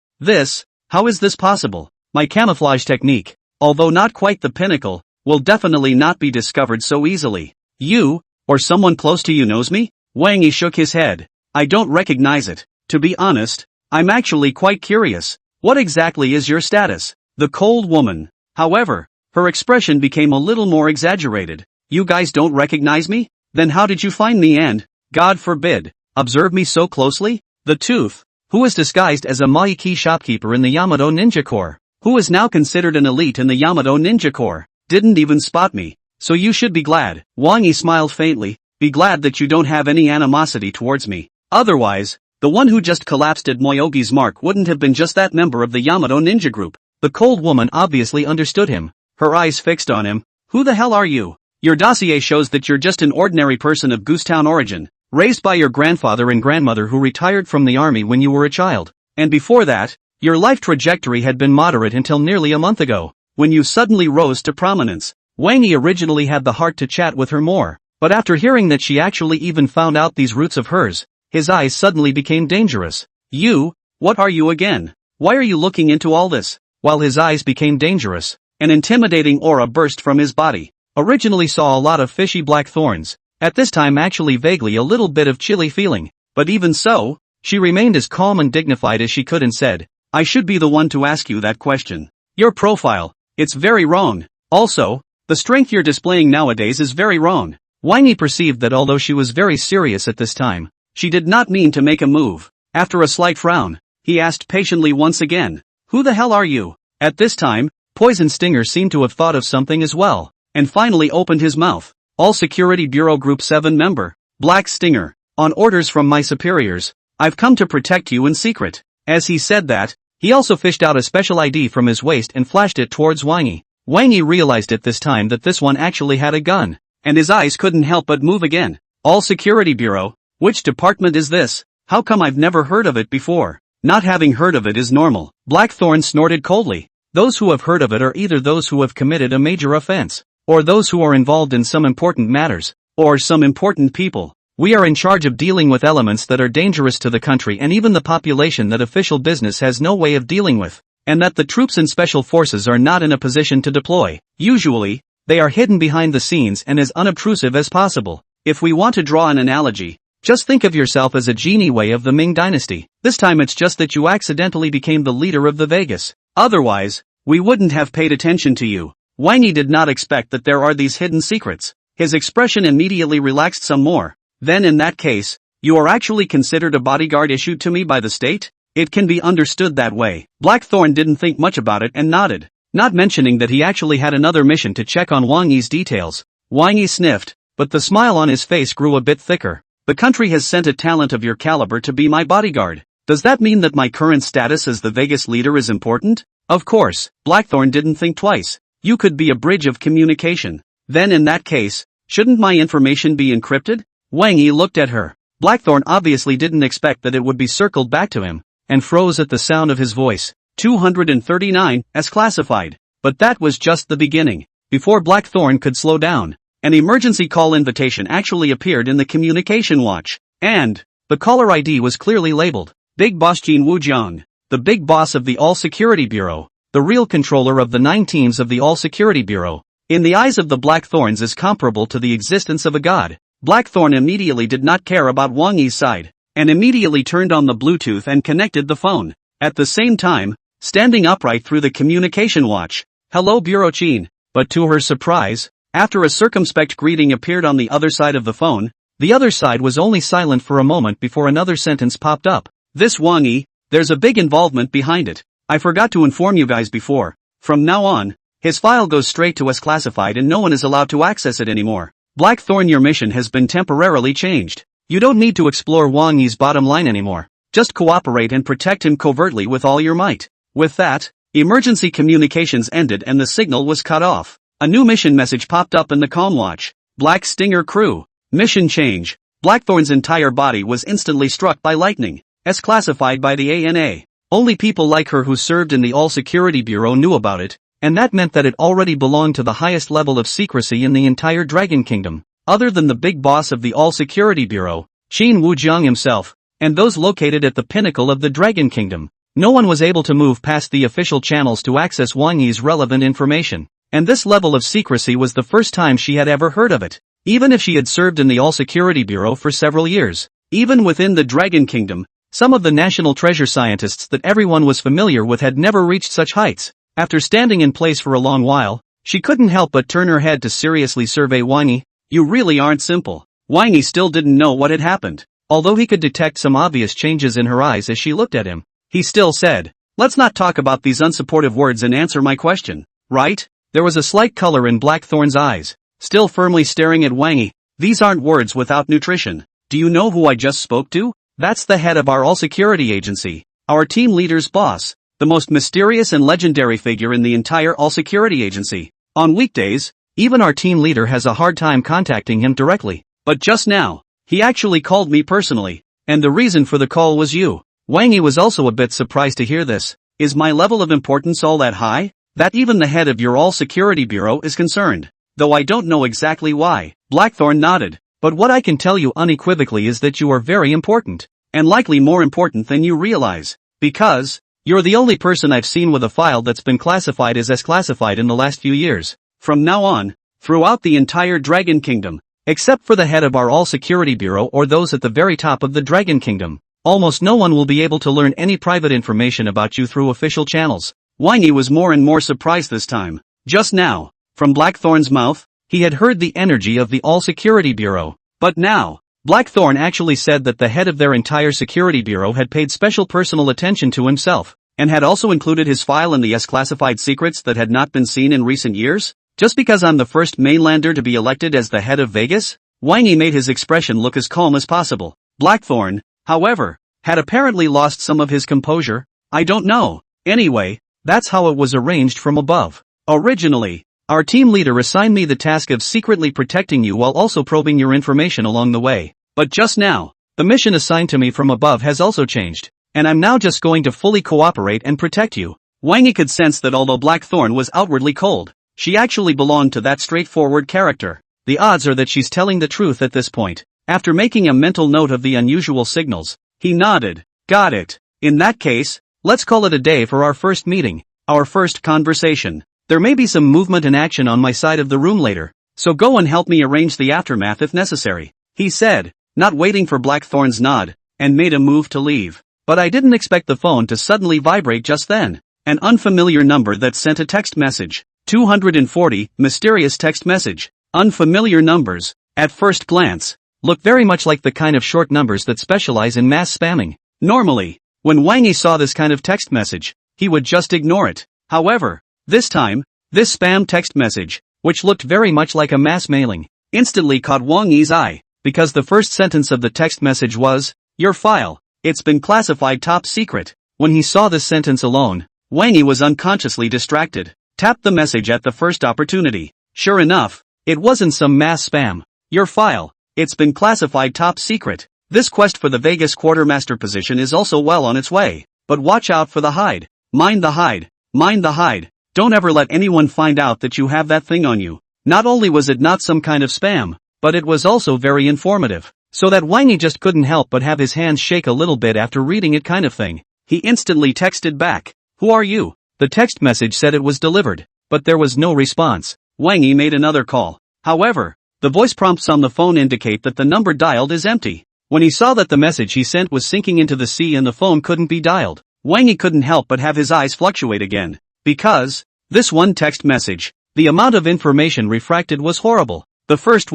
How is this possible? My camouflage technique, although not quite the pinnacle, will definitely not be discovered so easily. You, or someone close to you knows me? Wang Yi shook his head. I don't recognize it. To be honest, I'm actually quite curious. What exactly is your status? The cold woman, however, Her expression became a little more exaggerated. You guys don't recognize me? Then how did you find me and, God forbid, observe me so closely? The Tooth, who is disguised as a Maiki shopkeeper in the Yamato Ninja Corps, who is now considered an elite in the Yamato Ninja Corps, didn't even spot me. So you should be glad. Wang Yi smiled faintly. Be glad that you don't have any animosity towards me. Otherwise, the one who just collapsed at Moyogi's mark wouldn't have been just that member of the Yamato Ninja group. The cold woman obviously understood him. Her eyes fixed on him. Who the hell are you? Your dossier shows that you're just an ordinary person of Goosetown origin, raised by your grandfather and grandmother who retired from the army when you were a child. And before that, your life trajectory had been moderate until nearly a month ago, when you suddenly rose to prominence. Wang Yi originally had the heart to chat with her more, but after hearing that she actually even found out these roots of hers, his eyes suddenly became dangerous. You? What are you again? Why are you looking into all this? While his eyes became dangerous, an intimidating aura burst from his body. Originally saw a lot of fishy black thorns, at this time actually vaguely a little bit of chilly feeling, but even so, she remained as calm and dignified as she could and said, I should be the one to ask you that question. Your profile, it's very wrong. Also, the strength you're displaying nowadays is very wrong. Wang Yi perceived that although she was very serious at this time, she did not mean to make a move. After a slight frown, he asked patiently once again, who the hell are you? At this time, Poison Stinger seemed to have thought of something as well, and finally opened his mouth. All Security Bureau Group 7 member, Black Stinger, on orders from my superiors, I've come to protect you in secret. As he said that, he also fished out a special ID from his waist and flashed it towards Wang Yi. Wang Yi realized at this time that this one actually had a gun, and his eyes couldn't help but move again. All Security Bureau, which department is this? How come I've never heard of it before? Not having heard of it is normal. Blackthorn snorted coldly. Those who have heard of it are either those who have committed a major offense, or those who are involved in some important matters, or some important people. We are in charge of dealing with elements that are dangerous to the country and even the population that official business has no way of dealing with, and that the troops and special forces are not in a position to deploy. Usually, they are hidden behind the scenes and as unobtrusive as possible. If we want to draw an analogy, just think of yourself as a genie Wei of the Ming dynasty. This time it's just that you accidentally became the leader of the Vegas. Otherwise, we wouldn't have paid attention to you. Wang Yi did not expect that there are these hidden secrets. His expression immediately relaxed some more. Then in that case, you are actually considered a bodyguard issued to me by the state? It can be understood that way. Blackthorn didn't think much about it and nodded, not mentioning that he actually had another mission to check on Wang Yi's details. Wang Yi sniffed, but the smile on his face grew a bit thicker. The country has sent a talent of your caliber to be my bodyguard. Does that mean that my current status as the Vegas leader is important? Of course, Blackthorn didn't think twice. You could be a bridge of communication. Then in that case, shouldn't my information be encrypted? Wang Yi looked at her. Blackthorn obviously didn't expect that it would be circled back to him, and froze at the sound of his voice. 239, as classified. But that was just the beginning. Before Blackthorn could slow down, an emergency call invitation actually appeared in the communication watch, and the caller ID was clearly labeled Big Boss Jin Wujiang, the big boss of the All Security Bureau, the real controller of the 9 teams of the All Security Bureau. In the eyes of the Blackthorns is comparable to the existence of a god. Blackthorn immediately did not care about Wang Yi's side, and immediately turned on the Bluetooth and connected the phone. At the same time, standing upright through the communication watch, hello Bureau Chin. But to her surprise, after a circumspect greeting appeared on the other side of the phone, the other side was only silent for a moment before another sentence popped up. This Wang Yi, there's a big involvement behind it. I forgot to inform you guys before. From now on, his file goes straight to us classified and no one is allowed to access it anymore. Blackthorn, your mission has been temporarily changed. You don't need to explore Wang Yi's bottom line anymore. Just cooperate and protect him covertly with all your might. With that, emergency communications ended and the signal was cut off. A new mission message popped up in the comm watch. Black Stinger crew. Mission change. Blackthorn's entire body was instantly struck by lightning, as classified by the ANA. Only people like her who served in the All Security Bureau knew about it, and that meant that it already belonged to the highest level of secrecy in the entire Dragon Kingdom. Other than the big boss of the All Security Bureau, Qin Wujiang himself, and those located at the pinnacle of the Dragon Kingdom, no one was able to move past the official channels to access Wang Yi's relevant information. And this level of secrecy was the first time she had ever heard of it. Even if she had served in the All Security Bureau for several years, even within the Dragon Kingdom, some of the national treasure scientists that everyone was familiar with had never reached such heights. After standing in place for a long while, She couldn't help but turn her head to seriously survey Wang Yi. You really aren't simple. Wang Yi still didn't know what had happened. Although he could detect some obvious changes in her eyes as she looked at him, he still said, let's not talk about these unsupportive words and answer my question, right? There was a slight color in Blackthorn's eyes, still firmly staring at Wang Yi. These aren't words without nutrition. Do you know who I just spoke to? That's the head of our all-security agency, our team leader's boss, the most mysterious and legendary figure in the entire all-security agency. On weekdays, even our team leader has a hard time contacting him directly. But just now, he actually called me personally, and the reason for the call was you. Wang Yi was also a bit surprised to hear this. Is my level of importance all that high? That even the head of your all-security bureau is concerned. Though I don't know exactly why. Blackthorn nodded. But what I can tell you unequivocally is that you are very important, and likely more important than you realize. Because, you're the only person I've seen with a file that's been classified as S-classified in the last few years. From now on, throughout the entire Dragon Kingdom, except for the head of our all-security bureau or those at the very top of the Dragon Kingdom, almost no one will be able to learn any private information about you through official channels. Wang Yi was more and more surprised this time. Just now, from Blackthorn's mouth, he had heard the energy of the all-security bureau. But now, Blackthorn actually said that the head of their entire security bureau had paid special personal attention to himself, and had also included his file in the S-classified secrets that had not been seen in recent years? Just because I'm the first mainlander to be elected as the head of Vegas? Wang Yi made his expression look as calm as possible. Blackthorn, however, had apparently lost some of his composure. I don't know. Anyway, that's how it was arranged from above. Originally, our team leader assigned me the task of secretly protecting you while also probing your information along the way. But just now, the mission assigned to me from above has also changed, and I'm now just going to fully cooperate and protect you. Wang Yi could sense that although Blackthorn was outwardly cold, she actually belonged to that straightforward character. The odds are that she's telling the truth at this point. After making a mental note of the unusual signals, he nodded. Got it. In that case, let's call it a day for our first meeting, our first conversation. There may be some movement and action on my side of the room later, so go and help me arrange the aftermath if necessary, he said, not waiting for Blackthorn's nod, and made a move to leave. But I didn't expect the phone to suddenly vibrate just then. An unfamiliar number that sent a text message. 240, mysterious text message. Unfamiliar numbers, at first glance, look very much like the kind of short numbers that specialize in mass spamming. Normally, when Wang Yi saw this kind of text message, he would just ignore it. However, this time, this spam text message, which looked very much like a mass mailing, instantly caught Wang Yi's eye, because the first sentence of the text message was, your file, it's been classified top secret. When he saw this sentence alone, Wang Yi was unconsciously distracted. Tapped the message at the first opportunity. Sure enough, it wasn't some mass spam. Your file, it's been classified top secret. This quest for the Vegas quartermaster position is also well on its way. But watch out for the hide. Mind the hide. Mind the hide. Don't ever let anyone find out that you have that thing on you. Not only was it not some kind of spam, but it was also very informative. So that Wang Yi just couldn't help but have his hands shake a little bit after reading it kind of thing. He instantly texted back. Who are you? The text message said it was delivered, but there was no response. Wang Yi made another call. However, the voice prompts on the phone indicate that the number dialed is empty. When he saw that the message he sent was sinking into the sea and the phone couldn't be dialed, Wang Yi couldn't help but have his eyes fluctuate again. Because, this one text message, the amount of information refracted was horrible. The first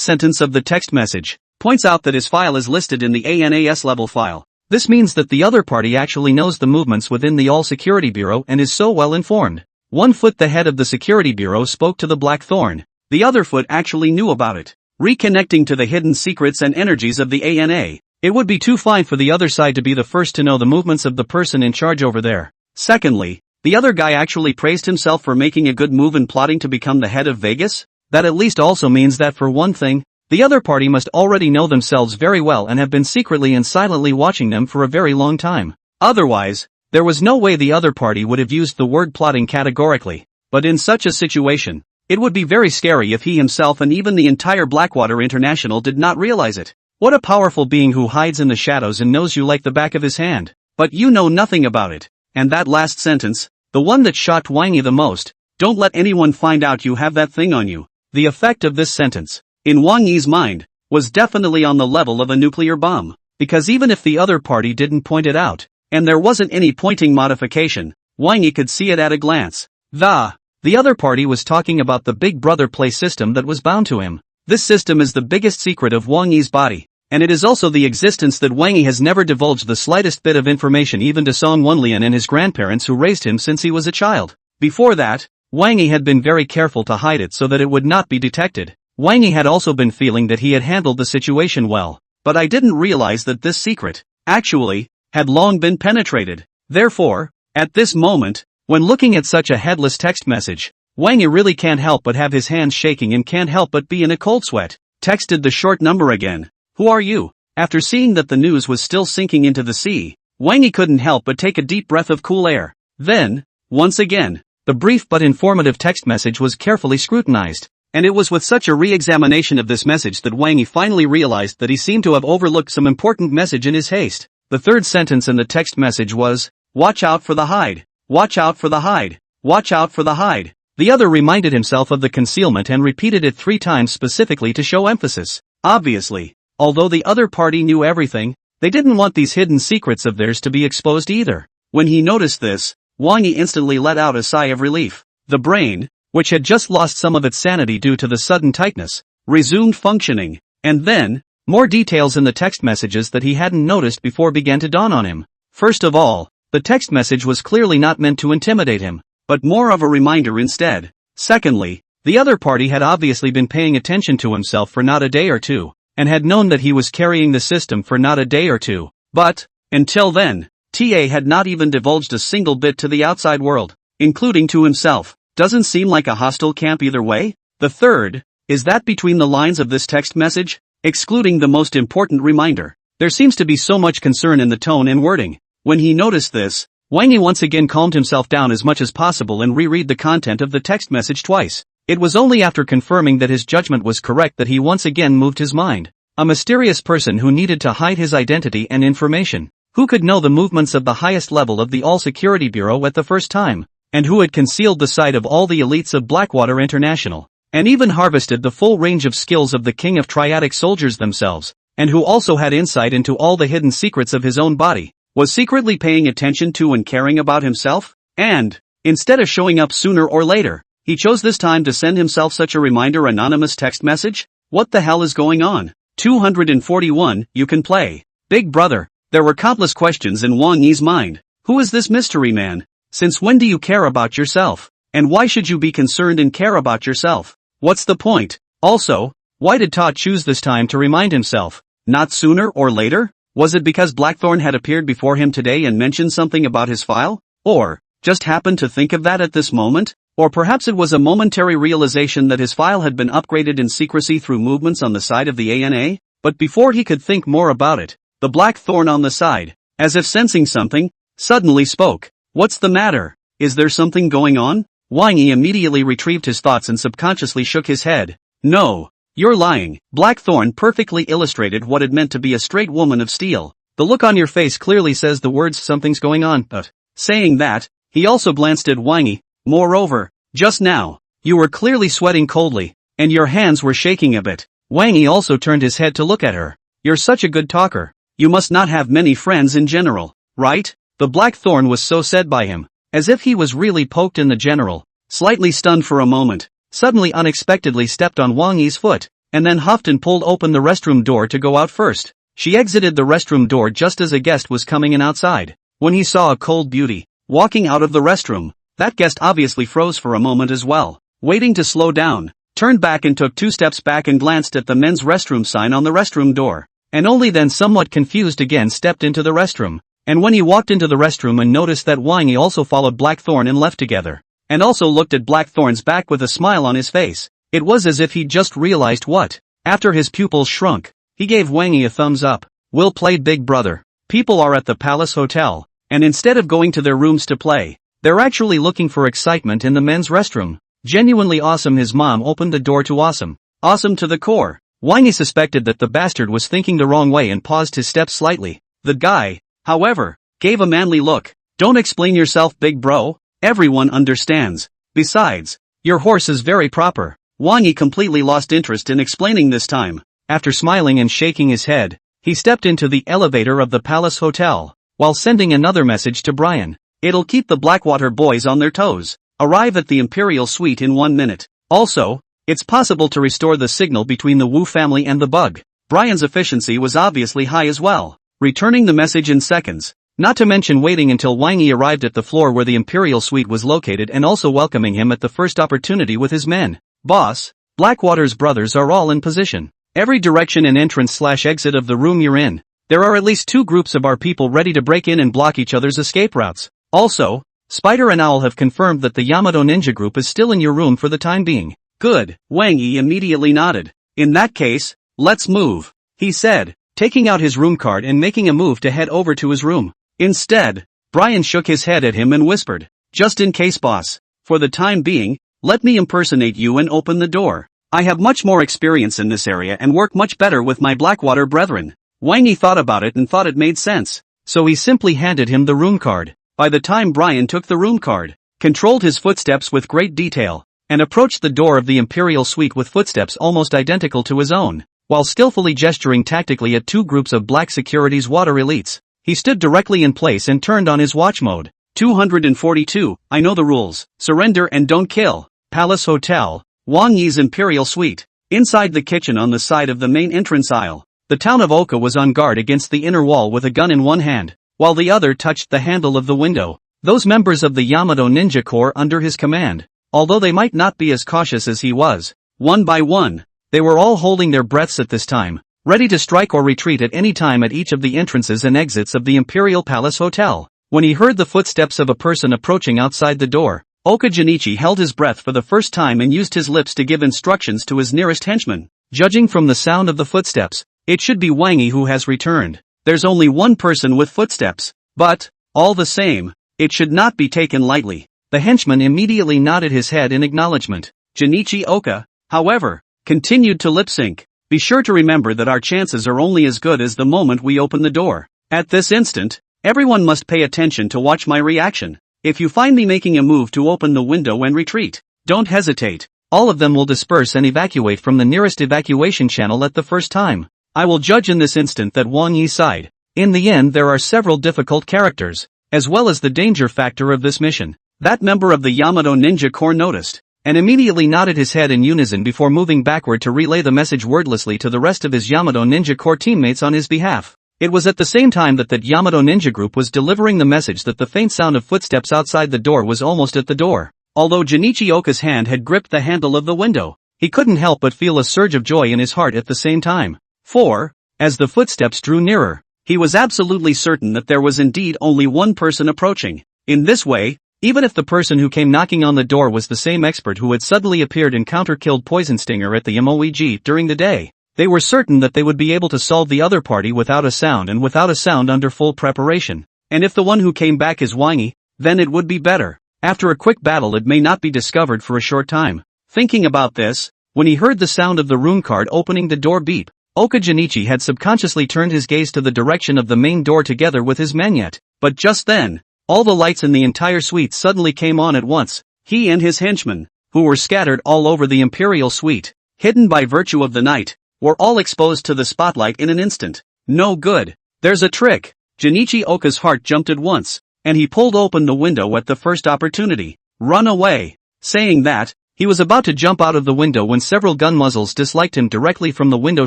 sentence of the text message, points out that his file is listed in the ANAS level file. This means that the other party actually knows the movements within the all-security bureau and is so well informed. 1 foot the head of the security bureau spoke to the Blackthorn. The other foot actually knew about it. Reconnecting to the hidden secrets and energies of the ANA, it would be too fine for the other side to be the first to know the movements of the person in charge over there. Secondly, the other guy actually praised himself for making a good move and plotting to become the head of Vegas? That at least also means that for one thing, the other party must already know themselves very well and have been secretly and silently watching them for a very long time. Otherwise, there was no way the other party would have used the word plotting categorically. But in such a situation, it would be very scary if he himself and even the entire Blackwater International did not realize it. What a powerful being who hides in the shadows and knows you like the back of his hand. But you know nothing about it. And that last sentence, the one that shocked Wang Yi the most, don't let anyone find out you have that thing on you. The effect of this sentence, in Wang Yi's mind, was definitely on the level of a nuclear bomb. Because even if the other party didn't point it out, and there wasn't any pointing modification, Wang Yi could see it at a glance. The The other party was talking about the Big Brother play system that was bound to him. This system is the biggest secret of Wang Yi's body, and it is also the existence that Wang Yi has never divulged the slightest bit of information even to Song Wenrou and his grandparents who raised him since he was a child. Before that, Wang Yi had been very careful to hide it so that it would not be detected. Wang Yi had also been feeling that he had handled the situation well, but I didn't realize that this secret, actually, had long been penetrated. Therefore, at this moment, when looking at such a headless text message, Wang Yi really can't help but have his hands shaking and can't help but be in a cold sweat. Texted the short number again. Who are you? After seeing that the news was still sinking into the sea, Wang Yi couldn't help but take a deep breath of cool air. Then, once again, the brief but informative text message was carefully scrutinized, and it was with such a re-examination of this message that Wang Yi finally realized that he seemed to have overlooked some important message in his haste. The third sentence in the text message was, "Watch out for the hide. Watch out for the hide. Watch out for the hide." The other reminded himself of the concealment and repeated it 3 times specifically to show emphasis. Obviously, although the other party knew everything, they didn't want these hidden secrets of theirs to be exposed either. When he noticed this, Wang Yi instantly let out a sigh of relief. The brain, which had just lost some of its sanity due to the sudden tightness, resumed functioning, and then, more details in the text messages that he hadn't noticed before began to dawn on him. First of all, the text message was clearly not meant to intimidate him, but more of a reminder instead. Secondly, the other party had obviously been paying attention to himself for not a day or two, and had known that he was carrying the system for not a day or two. But, until then, TA had not even divulged a single bit to the outside world, including to himself. Doesn't seem like a hostile camp either way. The third, is that between the lines of this text message, excluding the most important reminder, there seems to be so much concern in the tone and wording. When he noticed this, Wang Yi once again calmed himself down as much as possible and reread the content of the text message twice. It was only after confirming that his judgment was correct that he once again moved his mind. A mysterious person who needed to hide his identity and information, who could know the movements of the highest level of the All-Security Bureau at the first time, and who had concealed the sight of all the elites of Blackwater International, and even harvested the full range of skills of the king of triadic soldiers themselves, and who also had insight into all the hidden secrets of his own body, was secretly paying attention to and caring about himself, and, instead of showing up sooner or later, he chose this time to send himself such a reminder anonymous text message? What the hell is going on? 241, you can play. Big Brother. There were countless questions in Wang Yi's mind. Who is this mystery man? Since when do you care about yourself? And why should you be concerned and care about yourself? What's the point? Also, why did Todd choose this time to remind himself? Not sooner or later? Was it because Blackthorn had appeared before him today and mentioned something about his file? Or, just happened to think of that at this moment? Or perhaps it was a momentary realization that his file had been upgraded in secrecy through movements on the side of the ANA? But before he could think more about it, the Blackthorn on the side, as if sensing something, suddenly spoke. What's the matter? Is there something going on? Wang Yi immediately retrieved his thoughts and subconsciously shook his head. No. You're lying. Blackthorn perfectly illustrated what it meant to be a straight woman of steel. The look on your face clearly says the words something's going on, but, saying that, he also glanced at Wang Yi. Moreover, just now, you were clearly sweating coldly, and your hands were shaking a bit. Wang Yi also turned his head to look at her. You're such a good talker. You must not have many friends in general, right? The Blackthorn was so said by him, as if he was really poked in the general, slightly stunned for a moment, suddenly unexpectedly stepped on Wang Yi's foot, and then huffed and pulled open the restroom door to go out first. She exited the restroom door just as a guest was coming in outside. When he saw a cold beauty walking out of the restroom, that guest obviously froze for a moment as well, waiting to slow down, turned back and took 2 steps back and glanced at the men's restroom sign on the restroom door, and only then somewhat confused again stepped into the restroom. And when he walked into the restroom and noticed that Wang Yi also followed Blackthorn and left together, and also looked at Blackthorn's back with a smile on his face, it was as if he'd just realized what. After his pupils shrunk, he gave Wang Yi a thumbs up. We'll play Big Brother. People are at the Palace Hotel, and instead of going to their rooms to play, they're actually looking for excitement in the men's restroom. Genuinely awesome. His mom opened the door to awesome. Awesome to the core. Wang Yi suspected that the bastard was thinking the wrong way and paused his steps slightly. The guy, however, gave a manly look. Don't explain yourself, big bro. Everyone understands. Besides, your horse is very proper. Wang Yi completely lost interest in explaining this time. After smiling and shaking his head, he stepped into the elevator of the Palace Hotel, while sending another message to Brian. It'll keep the Blackwater boys on their toes. arrive at the Imperial Suite in 1 minute. Also, it's possible to restore the signal between the Wu family and the bug. Brian's efficiency was obviously high as well, returning the message in seconds. Not to mention waiting until Wang Yi arrived at the floor where the Imperial Suite was located and also welcoming him at the first opportunity with his men. Boss, Blackwater's brothers are all in position. Every direction and entrance/exit of the room you're in. There are at least 2 groups of our people ready to break in and block each other's escape routes. Also, Spider and Owl have confirmed that the Yamato Ninja group is still in your room for the time being. Good. Wang Yi immediately nodded. In that case, let's move, he said, taking out his room card and making a move to head over to his room. Instead, Brian shook his head at him and whispered, "Just in case, boss. For the time being, let me impersonate you and open the door. I have much more experience in this area and work much better with my Blackwater brethren." Wang Yi thought about it and thought it made sense, so he simply handed him the room card. By the time Brian took the room card, controlled his footsteps with great detail, and approached the door of the Imperial Suite with footsteps almost identical to his own, while skillfully gesturing tactically at 2 groups of Black Security's water elites, he stood directly in place and turned on his watch mode. 242, I know the rules. Surrender and don't kill. Palace Hotel, Wang Yi's Imperial Suite. Inside the kitchen on the side of the main entrance aisle, the town of Oka was on guard against the inner wall with a gun in one hand, while the other touched the handle of the window. Those members of the Yamato Ninja Corps under his command, although they might not be as cautious as he was, one by one, they were all holding their breaths at this time, ready to strike or retreat at any time at each of the entrances and exits of the Imperial Palace Hotel. When he heard the footsteps of a person approaching outside the door, Oka Junichi held his breath for the first time and used his lips to give instructions to his nearest henchman. Judging from the sound of the footsteps, it should be Wang Yi who has returned. There's only one person with footsteps, but, all the same, it should not be taken lightly. The henchman immediately nodded his head in acknowledgement. Junichi Oka, however, continued to lip-sync. Be sure to remember that our chances are only as good as the moment we open the door. At this instant, everyone must pay attention to watch my reaction. If you find me making a move to open the window and retreat, don't hesitate. All of them will disperse and evacuate from the nearest evacuation channel at the first time. I will judge in this instant that Wang Yi side. In the end there are several difficult characters, as well as the danger factor of this mission. That member of the Yamato Ninja Corps noticed, and immediately nodded his head in unison before moving backward to relay the message wordlessly to the rest of his Yamato Ninja Corps teammates on his behalf. It was at the same time that Yamato Ninja Group was delivering the message that the faint sound of footsteps outside the door was almost at the door. Although Junichi Oka's hand had gripped the handle of the window, he couldn't help but feel a surge of joy in his heart at the same time. For, as the footsteps drew nearer, he was absolutely certain that there was indeed only one person approaching. In this way, even if the person who came knocking on the door was the same expert who had suddenly appeared and counter-killed Poison Stinger at the MOEG during the day, they were certain that they would be able to solve the other party without a sound and without a sound under full preparation. And if the one who came back is Wang Yi, then it would be better. After a quick battle it may not be discovered for a short time. Thinking about this, when he heard the sound of the room card opening the door beep, Oka Junichi had subconsciously turned his gaze to the direction of the main door together with his men yet. But just then, all the lights in the entire suite suddenly came on at once. He and his henchmen, who were scattered all over the Imperial Suite, hidden by virtue of the night, were all exposed to the spotlight in an instant. No good. There's a trick. Junichi Oka's heart jumped at once, and he pulled open the window at the first opportunity. Run away. Saying that, he was about to jump out of the window when several gun muzzles disliked him directly from the window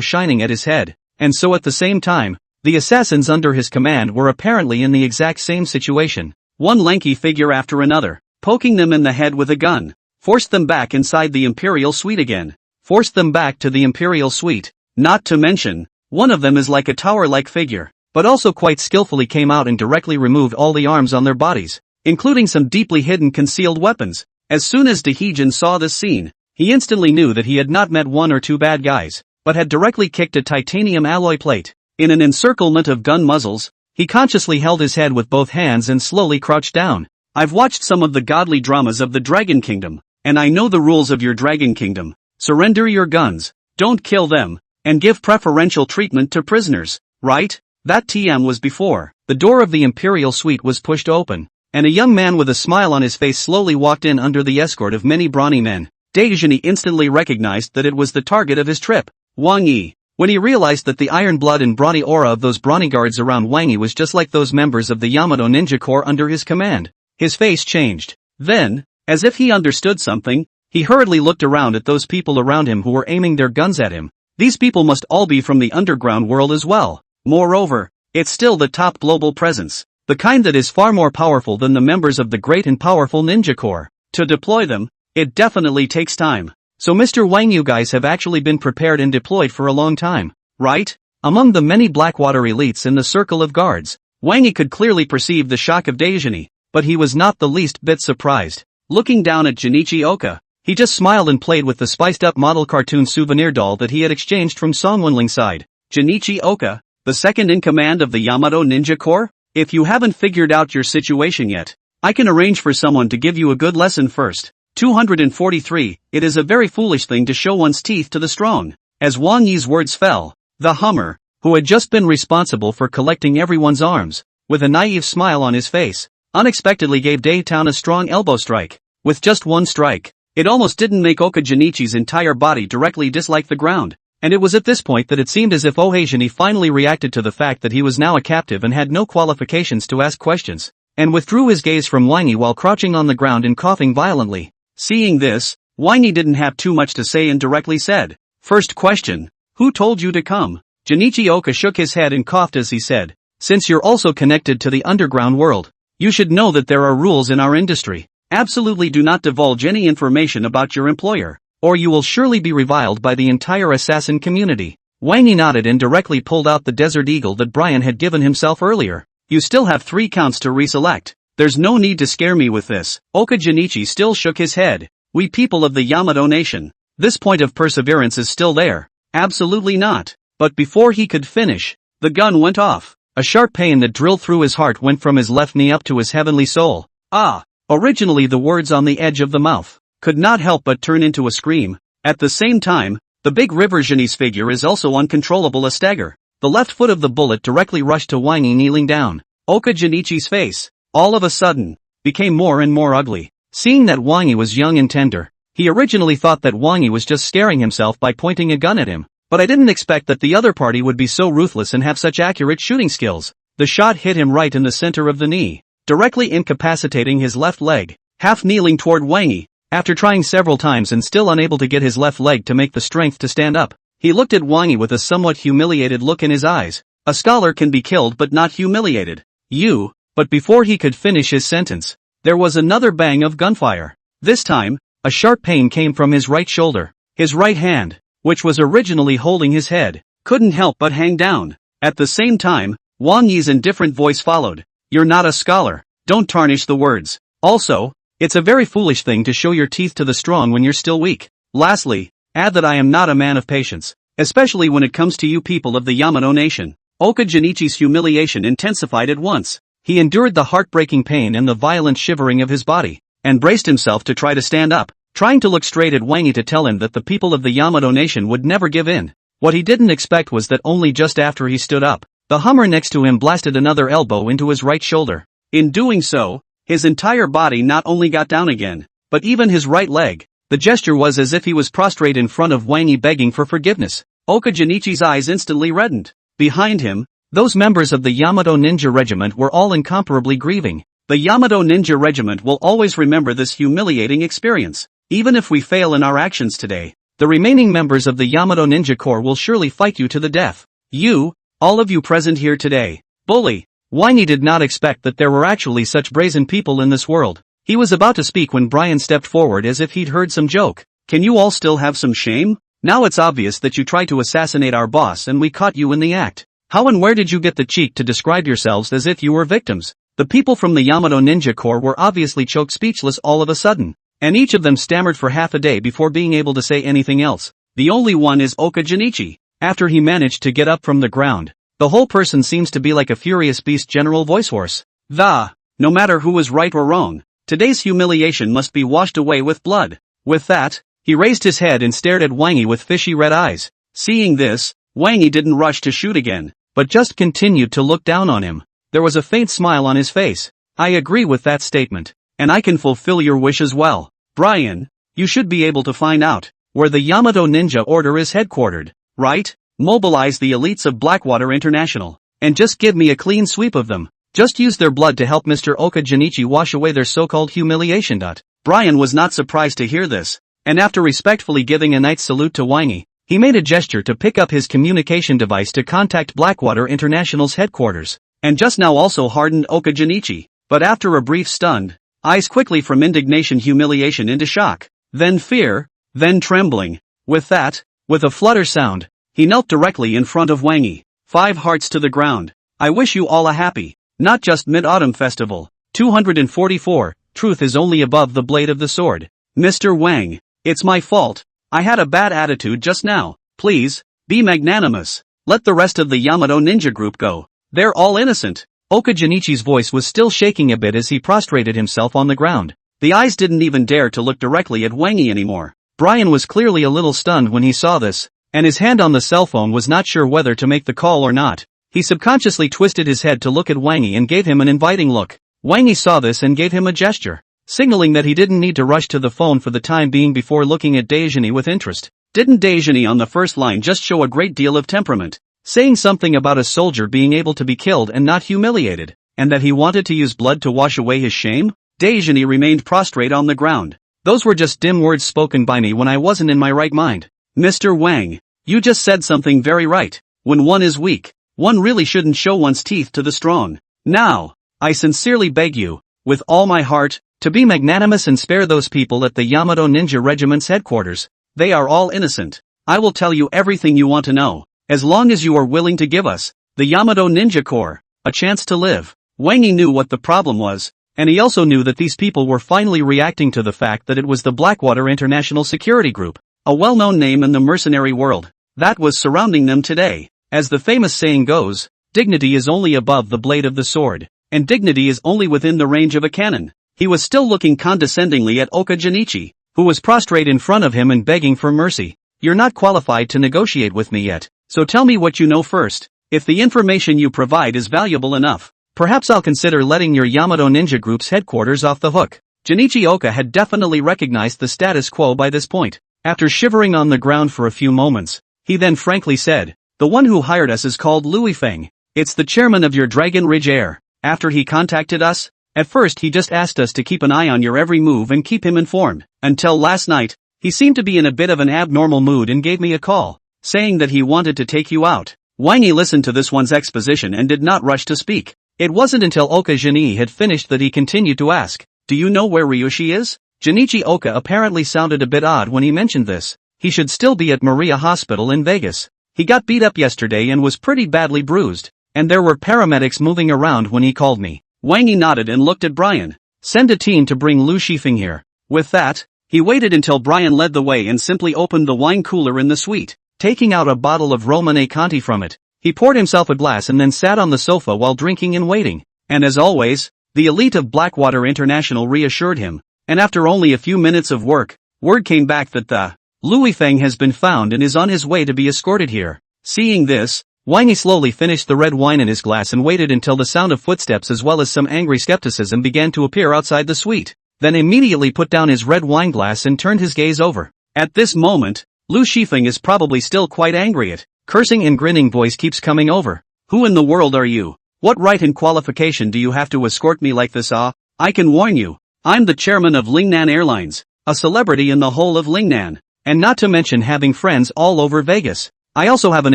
shining at his head, and so at the same time, the assassins under his command were apparently in the exact same situation. One lanky figure after another, poking them in the head with a gun, forced them back inside the Imperial Suite again, forced them back to the Imperial Suite. Not to mention, one of them is like a tower-like figure, but also quite skillfully came out and directly removed all the arms on their bodies, including some deeply hidden concealed weapons. As soon as Dahijin saw this scene, he instantly knew that he had not met one or two bad guys, but had directly kicked a titanium alloy plate. In an encirclement of gun muzzles, he consciously held his head with both hands and slowly crouched down. I've watched some of the godly dramas of the Dragon Kingdom, and I know the rules of your Dragon Kingdom. Surrender your guns, don't kill them, and give preferential treatment to prisoners, right? That TM was before. The door of the Imperial Suite was pushed open, and a young man with a smile on his face slowly walked in under the escort of many brawny men. Daijini instantly recognized that it was the target of his trip, Wang Yi. When he realized that the iron blood and brawny aura of those brawny guards around Wang Yi was just like those members of the Yamato Ninja Corps under his command, his face changed. Then, As if he understood something, he hurriedly looked around at those people around him who were aiming their guns at him. These people must all be from the underground world as well. Moreover, it's still the top global presence, the kind that is far more powerful than the members of the great and powerful ninja corps. To deploy them, it definitely takes time. So Mr. Wang, you guys have actually been prepared and deployed for a long time, right? Among the many Blackwater elites in the circle of guards, Wang Yi could clearly perceive the shock of Daijini, but he was not the least bit surprised. Looking down at Junichi Oka, he just smiled and played with the spiced-up model cartoon souvenir doll that he had exchanged from Song Wenrou's side. Junichi Oka, the second in command of the Yamato Ninja Corps? If you haven't figured out your situation yet, I can arrange for someone to give you a good lesson first. 243, it is a very foolish thing to show one's teeth to the strong. As Wang Yi's words fell, the Hummer, who had just been responsible for collecting everyone's arms, with a naive smile on his face, unexpectedly gave Daytown a strong elbow strike. With just one strike, it almost didn't make Oka Junichi's entire body directly dislike the ground, and it was at this point that it seemed as if Ohajini finally reacted to the fact that he was now a captive and had no qualifications to ask questions, and withdrew his gaze from Wang Yi while crouching on the ground and coughing violently. Seeing this, Wang Yi didn't have too much to say and directly said, "First question, who told you to come?" Junichi Oka shook his head and coughed as he said, "Since you're also connected to the underground world, you should know that there are rules in our industry. Absolutely do not divulge any information about your employer, or you will surely be reviled by the entire assassin community." Wang Yi nodded and directly pulled out the Desert Eagle that Brian had given himself earlier. "You still have 3 counts to reselect. There's no need to scare me with this." Oka Junichi still shook his head. "We people of the Yamato nation, this point of perseverance is still there." "Absolutely not." But before he could finish, the gun went off. A sharp pain that drilled through his heart went from his left knee up to his heavenly soul. "Ah!" Originally the words on the edge of the mouth could not help but turn into a scream. At the same time, the big River Geni's figure is also uncontrollable a stagger. The left foot of the bullet directly rushed to Wang Yi kneeling down. Oka Junichi's face, all of a sudden, became more and more ugly. Seeing that Wang Yi was young and tender, he originally thought that Wang Yi was just scaring himself by pointing a gun at him. But I didn't expect that the other party would be so ruthless and have such accurate shooting skills. The shot hit him right in the center of the knee, directly incapacitating his left leg. Half kneeling toward Wang Yi, after trying several times and still unable to get his left leg to make the strength to stand up, he looked at Wang Yi with a somewhat humiliated look in his eyes. "A scholar can be killed but not humiliated. You..." But before he could finish his sentence, there was another bang of gunfire. This time, a sharp pain came from his right shoulder. His right hand, which was originally holding his head, couldn't help but hang down. At the same time, Wang Yi's indifferent voice followed. "You're not a scholar. Don't tarnish the words. Also, it's a very foolish thing to show your teeth to the strong when you're still weak. Lastly, add that I am not a man of patience, especially when it comes to you people of the Yamato nation." Oka Junichi's humiliation intensified at once. He endured the heartbreaking pain and the violent shivering of his body, and braced himself to try to stand up, trying to look straight at Wang Yi to tell him that the people of the Yamato nation would never give in. What he didn't expect was that only just after he stood up, the Hummer next to him blasted another elbow into his right shoulder. In doing so, his entire body not only got down again, but even his right leg. The gesture was as if he was prostrate in front of Wang Yi begging for forgiveness. Oka Junichi's eyes instantly reddened. Behind him, those members of the Yamato Ninja Regiment were all incomparably grieving. The Yamato Ninja Regiment will always remember this humiliating experience. Even if we fail in our actions today, the remaining members of the Yamato Ninja Corps will surely fight you to the death. You, all of you present here today, bully. Wang Yi did not expect that there were actually such brazen people in this world. He was about to speak when Brian stepped forward as if he'd heard some joke. "Can you all still have some shame? Now it's obvious that you tried to assassinate our boss and we caught you in the act. How and where did you get the cheek to describe yourselves as if you were victims?" The people from the Yamato Ninja Corps were obviously choked speechless all of a sudden, and each of them stammered for half a day before being able to say anything else. The only one is Oka Junichi. After he managed to get up from the ground, the whole person seems to be like a furious beast general voice hoarse. No matter who was right or wrong, today's humiliation must be washed away with blood. With that, he raised his head and stared at Wang Yi with fishy red eyes. Seeing this, Wang Yi didn't rush to shoot again, but just continued to look down on him. There was a faint smile on his face. "I agree with that statement, and I can fulfill your wish as well. Brian, you should be able to find out where the Yamato Ninja Order is headquartered, right? Mobilize the elites of Blackwater International, and just give me a clean sweep of them. Just use their blood to help Mr. Oka Junichi wash away their so-called humiliation. Brian was not surprised to hear this, and after respectfully giving a knight's salute to Wang Yi, he made a gesture to pick up his communication device to contact Blackwater International's headquarters, and just now also hardened Oka Junichi, but after a brief stunned, eyes quickly from indignation humiliation into shock, then fear, then trembling. With that, with a flutter sound, he knelt directly in front of Wang Yi, 5 hearts to the ground. I wish you all a happy, not just Mid-Autumn Festival. 244, truth is only above the blade of the sword. Mr. Wang, it's my fault. I had a bad attitude just now. Please, be magnanimous. Let the rest of the Yamato ninja group go. They're all innocent. Oka Junichi's voice was still shaking a bit as he prostrated himself on the ground. The eyes didn't even dare to look directly at Wang Yi anymore. Brian was clearly a little stunned when he saw this, and his hand on the cell phone was not sure whether to make the call or not. He subconsciously twisted his head to look at Wang Yi and gave him an inviting look. Wang Yi saw this and gave him a gesture, signaling that he didn't need to rush to the phone for the time being before looking at Daijini with interest. Didn't Daijini on the first line just show a great deal of temperament, saying something about a soldier being able to be killed and not humiliated, and that he wanted to use blood to wash away his shame? Daijini remained prostrate on the ground. Those were just dim words spoken by me when I wasn't in my right mind. Mr. Wang, you just said something very right. When one is weak, one really shouldn't show one's teeth to the strong. Now, I sincerely beg you, with all my heart, to be magnanimous and spare those people at the Yamato Ninja Regiment's headquarters. They are all innocent. I will tell you everything you want to know, as long as you are willing to give us, the Yamato Ninja Corps, a chance to live. Wang Yi knew what the problem was, and he also knew that these people were finally reacting to the fact that it was the Blackwater International Security Group, a well-known name in the mercenary world, that was surrounding them today. As the famous saying goes, dignity is only above the blade of the sword, and dignity is only within the range of a cannon. He was still looking condescendingly at Oka Junichi, who was prostrate in front of him and begging for mercy. You're not qualified to negotiate with me yet, so tell me what you know first. If the information you provide is valuable enough, perhaps I'll consider letting your Yamato Ninja Group's headquarters off the hook. Junichi Oka had definitely recognized the status quo by this point. After shivering on the ground for a few moments, he then frankly said, the one who hired us is called Louis Feng. It's the chairman of your Dragon Ridge Air. After he contacted us, at first he just asked us to keep an eye on your every move and keep him informed. Until last night, he seemed to be in a bit of an abnormal mood and gave me a call, saying that he wanted to take you out. Wang Yi listened to this one's exposition and did not rush to speak. It wasn't until Oka Junichi had finished that he continued to ask, do you know where Ryushi is? Junichi Oka apparently sounded a bit odd when he mentioned this. He should still be at Maria Hospital in Vegas. He got beat up yesterday and was pretty badly bruised, and there were paramedics moving around when he called me. Wang Yi nodded and looked at Brian. Send a team to bring Lu Shifeng here. With that, he waited until Brian led the way and simply opened the wine cooler in the suite. Taking out a bottle of Romane Conti from it, he poured himself a glass and then sat on the sofa while drinking and waiting. And as always, the elite of Blackwater International reassured him, and after only a few minutes of work, word came back that the Louis Feng has been found and is on his way to be escorted here. Seeing this, Wang Yi slowly finished the red wine in his glass and waited until the sound of footsteps as well as some angry skepticism began to appear outside the suite, then immediately put down his red wine glass and turned his gaze over. At this moment, Lu Shifeng is probably still quite angry at, cursing and grinning voice keeps coming over. Who in the world are you? What right and qualification do you have to escort me like this? I can warn you, I'm the chairman of Lingnan Airlines, a celebrity in the whole of Lingnan, and not to mention having friends all over Vegas. I also have an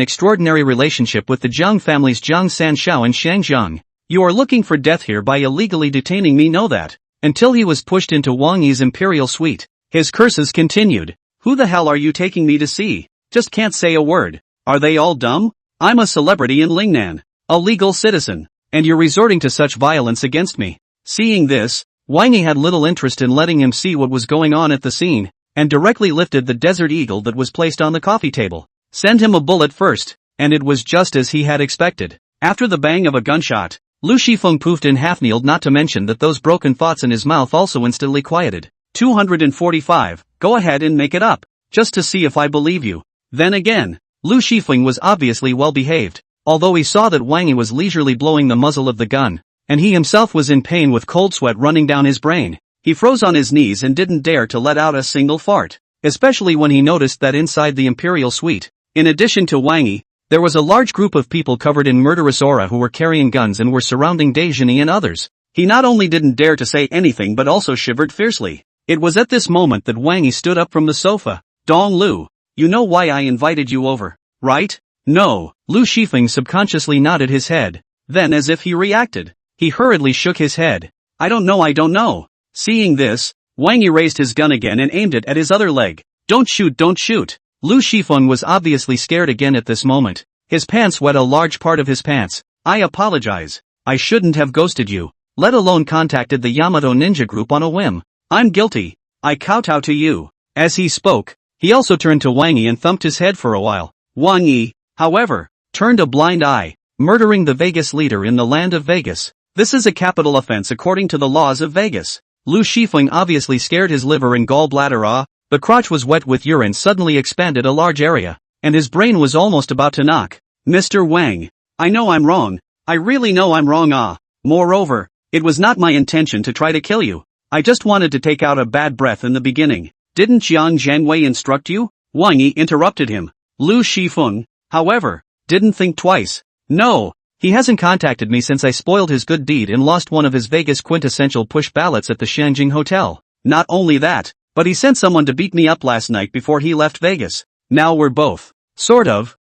extraordinary relationship with the Zhang families Zhang Sanshao and Shang Zhang. You are looking for death here by illegally detaining me, know that. Until he was pushed into Wang Yi's imperial suite, his curses continued. Who the hell are you taking me to see? Just can't say a word. Are they all dumb? I'm a celebrity in Lingnan, a legal citizen, and you're resorting to such violence against me. Seeing this, Wang Yi had little interest in letting him see what was going on at the scene, and directly lifted the Desert Eagle that was placed on the coffee table. Send him a bullet first, and it was just as he had expected. After the bang of a gunshot, Lu Shifeng poofed and half-kneeled, not to mention that those broken thoughts in his mouth also instantly quieted. 245, go ahead and make it up, just to see if I believe you. Then again, Lu Shifeng was obviously well behaved, although he saw that Wang Yi was leisurely blowing the muzzle of the gun, and he himself was in pain with cold sweat running down his brain. He froze on his knees and didn't dare to let out a single fart, especially when he noticed that inside the imperial suite, in addition to Wang Yi, there was a large group of people covered in murderous aura who were carrying guns and were surrounding Daijini and others. He not only didn't dare to say anything but also shivered fiercely. It was at this moment that Wang Yi stood up from the sofa. Dong Lu, you know why I invited you over, right? No. Lu Shifeng subconsciously nodded his head. Then as if he reacted, he hurriedly shook his head. I don't know. Seeing this, Wang Yi raised his gun again and aimed it at his other leg. Don't shoot. Lu Shifeng was obviously scared again at this moment. His pants wet a large part of his pants. I apologize. I shouldn't have ghosted you, let alone contacted the Yamato Ninja Group on a whim. I'm guilty. I kowtow to you. As he spoke, he also turned to Wang Yi and thumped his head for a while. Wang Yi, however, turned a blind eye, murdering the Vegas leader in the land of Vegas. This is a capital offense according to the laws of Vegas. Lu Shifeng obviously scared his liver and gallbladder. The crotch was wet with urine suddenly expanded a large area, and his brain was almost about to knock. Mr. Wang, I know I'm wrong. I really know I'm wrong. Moreover, it was not my intention to try to kill you. I just wanted to take out a bad breath in the beginning. Didn't Jiang Zhangwei instruct you? Wang Yi interrupted him. Lu Shifeng, however, didn't think twice. No, he hasn't contacted me since I spoiled his good deed and lost one of his Vegas quintessential push ballots at the Shangjing Hotel. Not only that, but he sent someone to beat me up last night before he left Vegas. Now we're both,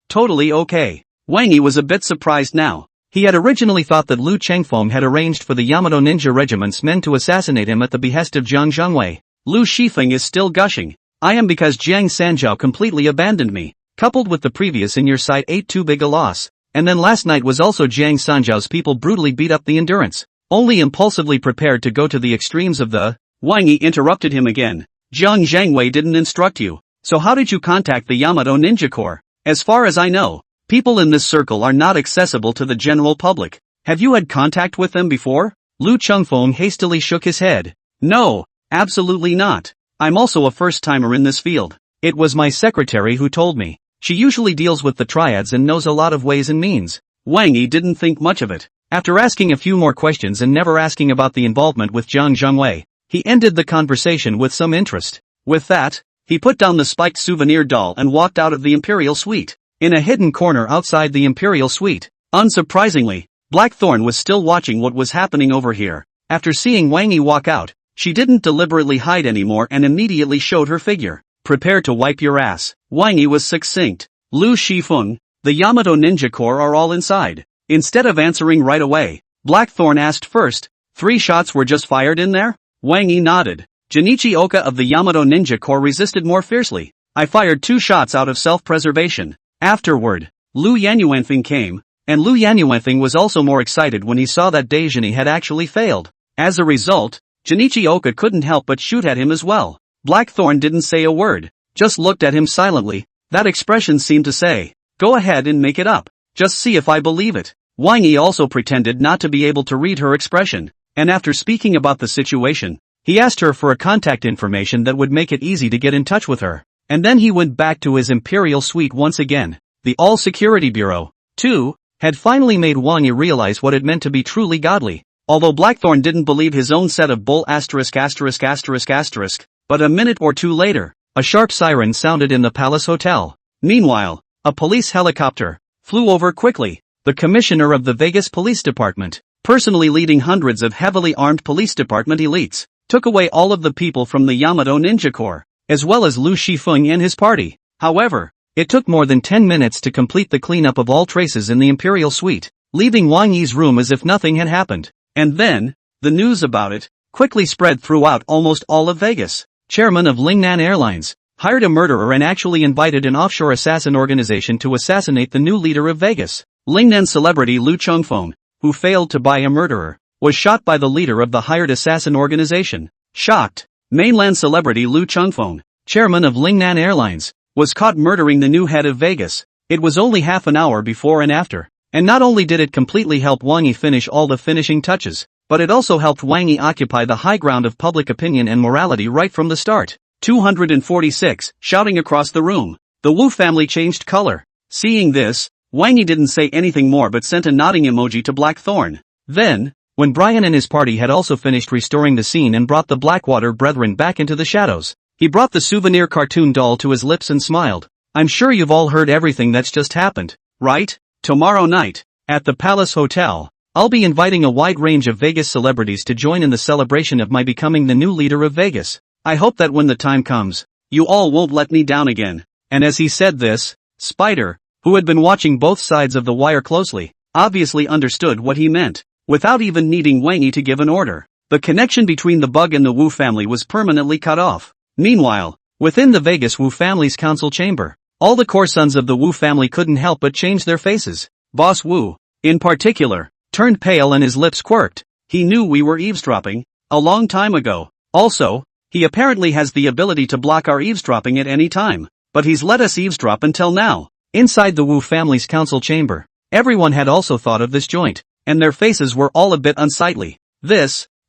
totally okay. Wang Yi was a bit surprised now. He had originally thought that Lu Chengfeng had arranged for the Yamato Ninja Regiment's men to assassinate him at the behest of Jiang Zhangwei. Lu Shifeng is still gushing. I am because Jiang Sanjiao completely abandoned me, coupled with the previous in your sight ate too big a loss. And then last night was also Jiang Sanjiao's people brutally beat up the endurance, only impulsively prepared to go to the extremes of the... Wang Yi interrupted him again. Jiang Zhangwei didn't instruct you, so how did you contact the Yamato Ninja Corps? As far as I know, people in this circle are not accessible to the general public. Have you had contact with them before? Lu Chengfeng hastily shook his head. No, absolutely not. I'm also a first-timer in this field. It was my secretary who told me. She usually deals with the triads and knows a lot of ways and means. Wang Yi didn't think much of it. After asking a few more questions and never asking about the involvement with Jiang Zhangwei, he ended the conversation with some interest. With that, he put down the spiked souvenir doll and walked out of the Imperial Suite. In a hidden corner outside the Imperial Suite, unsurprisingly, Blackthorn was still watching what was happening over here. After seeing Wang Yi walk out, she didn't deliberately hide anymore and immediately showed her figure. Prepare to wipe your ass. Wang Yi was succinct. Lu Shifeng, the Yamato Ninja Corps are all inside. Instead of answering right away, Blackthorn asked first, 3 shots were just fired in there? Wang Yi nodded. Junichi Oka of the Yamato Ninja Corps resisted more fiercely. I fired 2 shots out of self-preservation. Afterward, Lu Yanyuanfeng came, and Lu Yanyuanfeng was also more excited when he saw that Daijini had actually failed. As a result, Junichi Oka couldn't help but shoot at him as well. Blackthorn didn't say a word, just looked at him silently. That expression seemed to say, go ahead and make it up. Just see if I believe it. Wang Yi also pretended not to be able to read her expression, and after speaking about the situation, he asked her for a contact information that would make it easy to get in touch with her. And then he went back to his Imperial Suite once again. The All-Security Bureau, too, had finally made Wang Yi realize what it meant to be truly godly. Although Blackthorn didn't believe his own set of bull ********, but a minute or two later, a sharp siren sounded in the Palace Hotel. Meanwhile, a police helicopter flew over quickly. The commissioner of the Vegas Police Department, personally leading hundreds of heavily armed police department elites, took away all of the people from the Yamato Ninja Corps, as well as Lu Shifeng and his party. However, it took more than 10 minutes to complete the cleanup of all traces in the Imperial Suite, leaving Wang Yi's room as if nothing had happened. And then, the news about it quickly spread throughout almost all of Vegas. Chairman of Lingnan Airlines hired a murderer and actually invited an offshore assassin organization to assassinate the new leader of Vegas. Lingnan celebrity Lu Chengfeng, who failed to buy a murderer, was shot by the leader of the hired assassin organization. Shocked, mainland celebrity Lu Chengfeng, chairman of Lingnan Airlines, was caught murdering the new head of Vegas. It was only half an hour before and after. And not only did it completely help Wang Yi finish all the finishing touches, but it also helped Wang Yi occupy the high ground of public opinion and morality right from the start. 246, shouting across the room. The Wu family changed color. Seeing this, Wang Yi didn't say anything more but sent a nodding emoji to Blackthorn. Then, when Brian and his party had also finished restoring the scene and brought the Blackwater brethren back into the shadows, he brought the souvenir cartoon doll to his lips and smiled. I'm sure you've all heard everything that's just happened, right? Tomorrow night, at the Palace Hotel, I'll be inviting a wide range of Vegas celebrities to join in the celebration of my becoming the new leader of Vegas. I hope that when the time comes, you all won't let me down again. And as he said this, Spider, who had been watching both sides of the wire closely, obviously understood what he meant, without even needing Wang Yi to give an order. The connection between the Bug and the Wu family was permanently cut off. Meanwhile, within the Vegas Wu family's council chamber, all the core sons of the Wu family couldn't help but change their faces. Boss Wu, in particular, turned pale and his lips quirked. He knew we were eavesdropping a long time ago. Also, he apparently has the ability to block our eavesdropping at any time, but he's let us eavesdrop until now. Inside the Wu family's council chamber, everyone had also thought of this joint, and their faces were all a bit unsightly.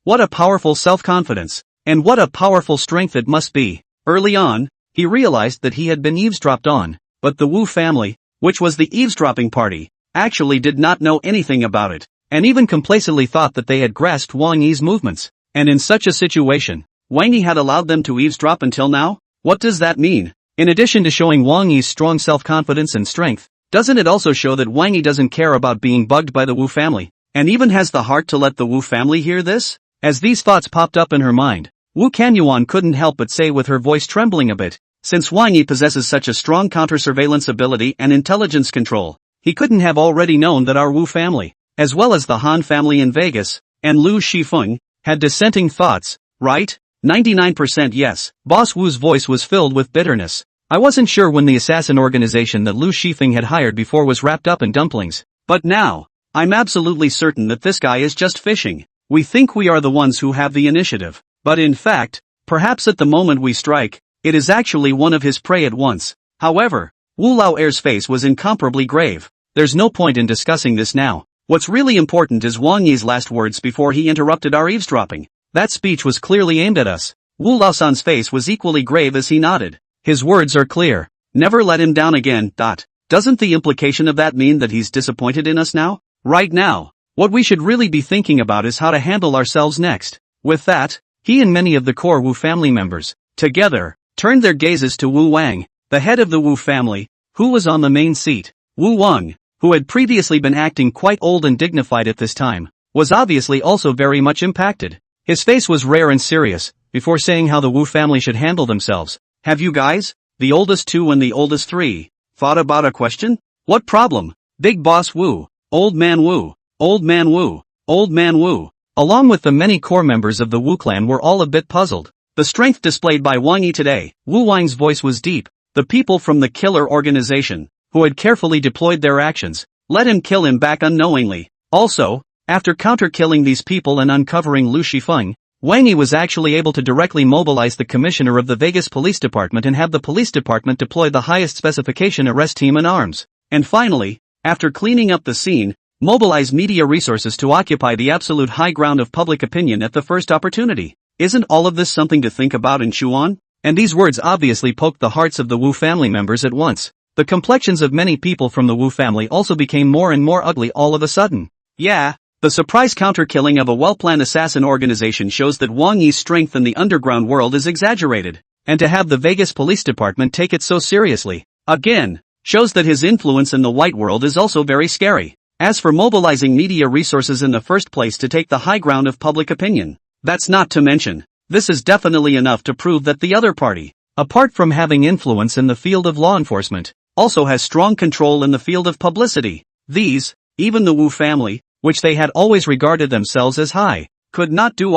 What a powerful self-confidence, and what a powerful strength it must be. Early on, he realized that he had been eavesdropped on, but the Wu family, which was the eavesdropping party, actually did not know anything about it, and even complacently thought that they had grasped Wang Yi's movements. And in such a situation, Wang Yi had allowed them to eavesdrop until now? What does that mean? In addition to showing Wang Yi's strong self-confidence and strength, doesn't it also show that Wang Yi doesn't care about being bugged by the Wu family, and even has the heart to let the Wu family hear this? As these thoughts popped up in her mind, Wu Kanyuan couldn't help but say with her voice trembling a bit, since Wang Yi possesses such a strong counter-surveillance ability and intelligence control, he couldn't have already known that our Wu family, as well as the Han family in Vegas, and Lu Shifeng, had dissenting thoughts, right? 99% yes. Boss Wu's voice was filled with bitterness. I wasn't sure when the assassin organization that Lu Shifeng had hired before was wrapped up in dumplings, but now, I'm absolutely certain that this guy is just fishing. We think we are the ones who have the initiative, but in fact, perhaps at the moment we strike, it is actually one of his prey at once. However, Wu Laoer's face was incomparably grave. There's no point in discussing this now. What's really important is Wang Yi's last words before he interrupted our eavesdropping. That speech was clearly aimed at us. Wu Laosan's face was equally grave as he nodded. His words are clear. Never let him down again. Doesn't the implication of that mean that he's disappointed in us now? Right now, what we should really be thinking about is how to handle ourselves next. With that, he and many of the core Wu family members, together, turned their gazes to Wu Wang, the head of the Wu family, who was on the main seat. Wu Wang, who had previously been acting quite old and dignified at this time, was obviously also very much impacted. His face was rare and serious, before saying how the Wu family should handle themselves. Have you guys, the oldest two and the oldest three, thought about a question? What problem? Big Boss Wu, Old Man Wu, Old Man Wu, Old Man Wu, along with the many core members of the Wu clan were all a bit puzzled. The strength displayed by Wang Yi today, Wu Wang's voice was deep. The people from the killer organization, who had carefully deployed their actions, let him kill him back unknowingly. Also, after counter-killing these people and uncovering Lu Shifeng, Wang Yi was actually able to directly mobilize the commissioner of the Vegas Police Department and have the police department deploy the highest specification arrest team in arms. And finally, after cleaning up the scene, mobilize media resources to occupy the absolute high ground of public opinion at the first opportunity. Isn't all of this something to think about and chew on? And these words obviously poked the hearts of the Wu family members at once. The complexions of many people from the Wu family also became more and more ugly all of a sudden. Yeah, the surprise counter-killing of a well-planned assassin organization shows that Wang Yi's strength in the underground world is exaggerated. And to have the Vegas Police Department take it so seriously, again, shows that his influence in the white world is also very scary. As for mobilizing media resources in the first place to take the high ground of public opinion, that's not to mention. This is definitely enough to prove that the other party, apart from having influence in the field of law enforcement, also has strong control in the field of publicity. These, even the Wu family, which they had always regarded themselves as high, could not do.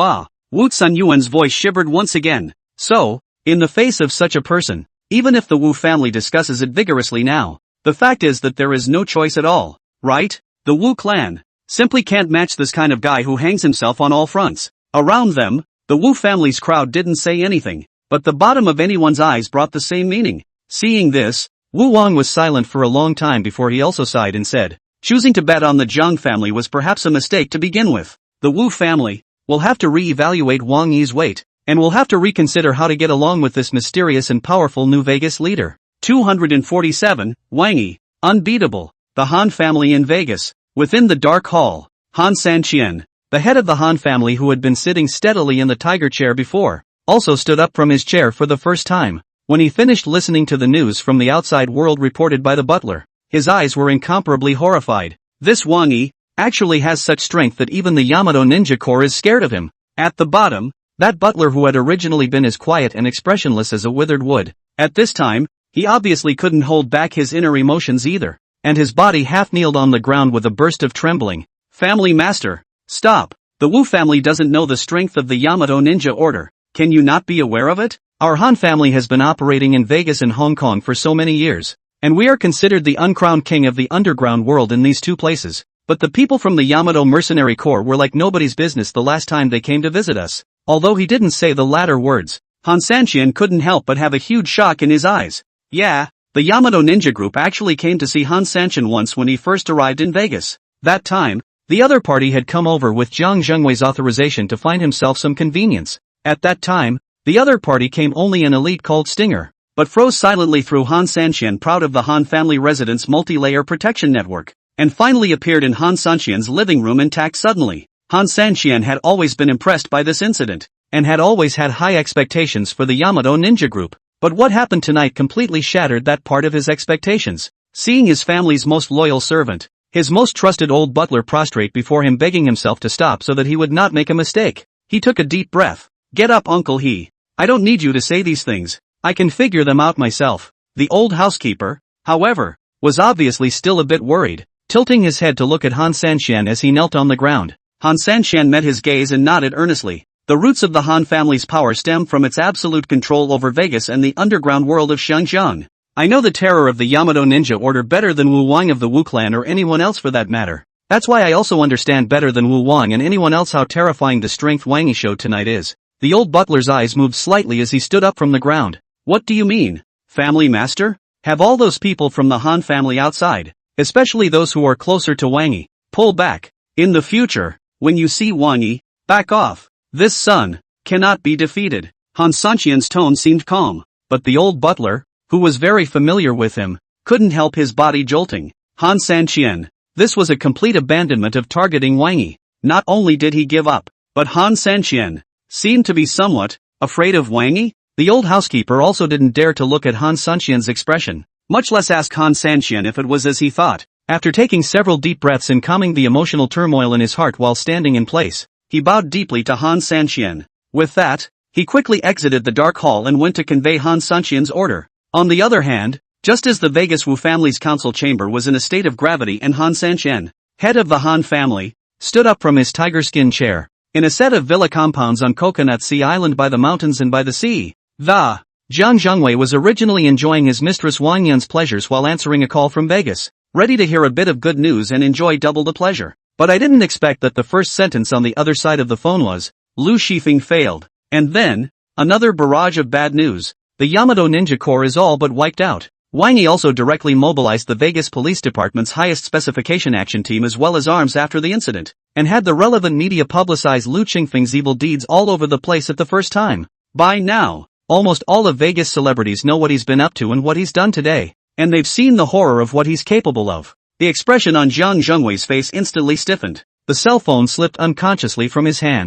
Wu Yuan's voice shivered once again. So, in the face of such a person, even if the Wu family discusses it vigorously now, the fact is that there is no choice at all, right? The Wu clan simply can't match this kind of guy who hangs himself on all fronts. Around them, the Wu family's crowd didn't say anything, but the bottom of anyone's eyes brought the same meaning. Seeing this, Wu Wang was silent for a long time before he also sighed and said, choosing to bet on the Zhang family was perhaps a mistake to begin with. The Wu family will have to re-evaluate Wang Yi's weight, and will have to reconsider how to get along with this mysterious and powerful new Vegas leader. 247, Wang Yi, unbeatable. The Han family in Vegas. Within the dark hall, Han Sanqian, the head of the Han family who had been sitting steadily in the tiger chair before, also stood up from his chair for the first time. When he finished listening to the news from the outside world reported by the butler, his eyes were incomparably horrified. This Wang Yi actually has such strength that even the Yamato Ninja Corps is scared of him. At the bottom, That butler who had originally been as quiet and expressionless as a withered wood. At this time, he obviously couldn't hold back his inner emotions either, and his body half-kneeled on the ground with a burst of trembling. Family master, stop! The Wu family doesn't know the strength of the Yamato Ninja Order. Can you not be aware of it? Our Han family has been operating in Vegas and Hong Kong for so many years, and we are considered the uncrowned king of the underground world in these two places. But the people from the Yamato Mercenary Corps were like nobody's business the last time they came to visit us. Although he didn't say the latter words, Han Sanxian couldn't help but have a huge shock in his eyes. Yeah, the Yamato Ninja Group actually came to see Han Sanxian once when he first arrived in Vegas. That time, the other party had come over with Jiang Zhengwei's authorization to find himself some convenience. At that time, the other party came only an elite called Stinger, but froze silently through Han Sanxian, proud of the Han family residence multi-layer protection network, and finally appeared in Han Sanxian's living room intact suddenly. Han Sanxian had always been impressed by this incident, and had always had high expectations for the Yamato Ninja Group, but what happened tonight completely shattered that part of his expectations. Seeing his family's most loyal servant, his most trusted old butler, prostrate before him begging himself to stop so that he would not make a mistake, he took a deep breath. Get up, Uncle He. I don't need you to say these things. I can figure them out myself. The old housekeeper, however, was obviously still a bit worried, tilting his head to look at Han Sanxian as he knelt on the ground. Han Sanxian met his gaze and nodded earnestly. The roots of the Han family's power stem from its absolute control over Vegas and the underground world of Xinjiang. I know the terror of the Yamato Ninja Order better than Wu Wang of the Wu clan or anyone else for that matter. That's why I also understand better than Wu Wang and anyone else how terrifying the strength Wang Yi showed tonight is. The old butler's eyes moved slightly as he stood up from the ground. What do you mean, family master? Have all those people from the Han family outside, especially those who are closer to Wang Yi, pull back. In the future, when you see Wang Yi, back off. This son cannot be defeated. Han Sanxian's tone seemed calm, but the old butler, who was very familiar with him, couldn't help his body jolting. Han Sanxian. This was a complete abandonment of targeting Wang Yi. Not only did he give up, but Han Sanxian seemed to be somewhat afraid of Wang Yi. The old housekeeper also didn't dare to look at Han Sanxian's expression, much less ask Han Sanxian if it was as he thought. After taking several deep breaths and calming the emotional turmoil in his heart while standing in place, he bowed deeply to Han Sanxian. With that, he quickly exited the dark hall and went to convey Han Sanxian's order. On the other hand, just as the Vegas Wu family's council chamber was in a state of gravity and Han Sanxian, head of the Han family, stood up from his tiger skin chair, in a set of villa compounds on Coconut Sea Island by the mountains and by the sea. The Jiang Zhengwei was originally enjoying his mistress Wang Yan's pleasures while answering a call from Vegas, ready to hear a bit of good news and enjoy double the pleasure. But I didn't expect that the first sentence on the other side of the phone was, Lu Shifeng failed. And then, another barrage of bad news. The Yamato Ninja Corps is all but wiped out. Wang Yi also directly mobilized the Vegas Police Department's highest specification action team as well as arms after the incident, and had the relevant media publicize Lu Qingfeng's evil deeds all over the place at the first time. By now, almost all of Vegas celebrities know what he's been up to and what he's done today, and they've seen the horror of what he's capable of. The expression on Jiang Zhengwei's face instantly stiffened. The cell phone slipped unconsciously from his hand.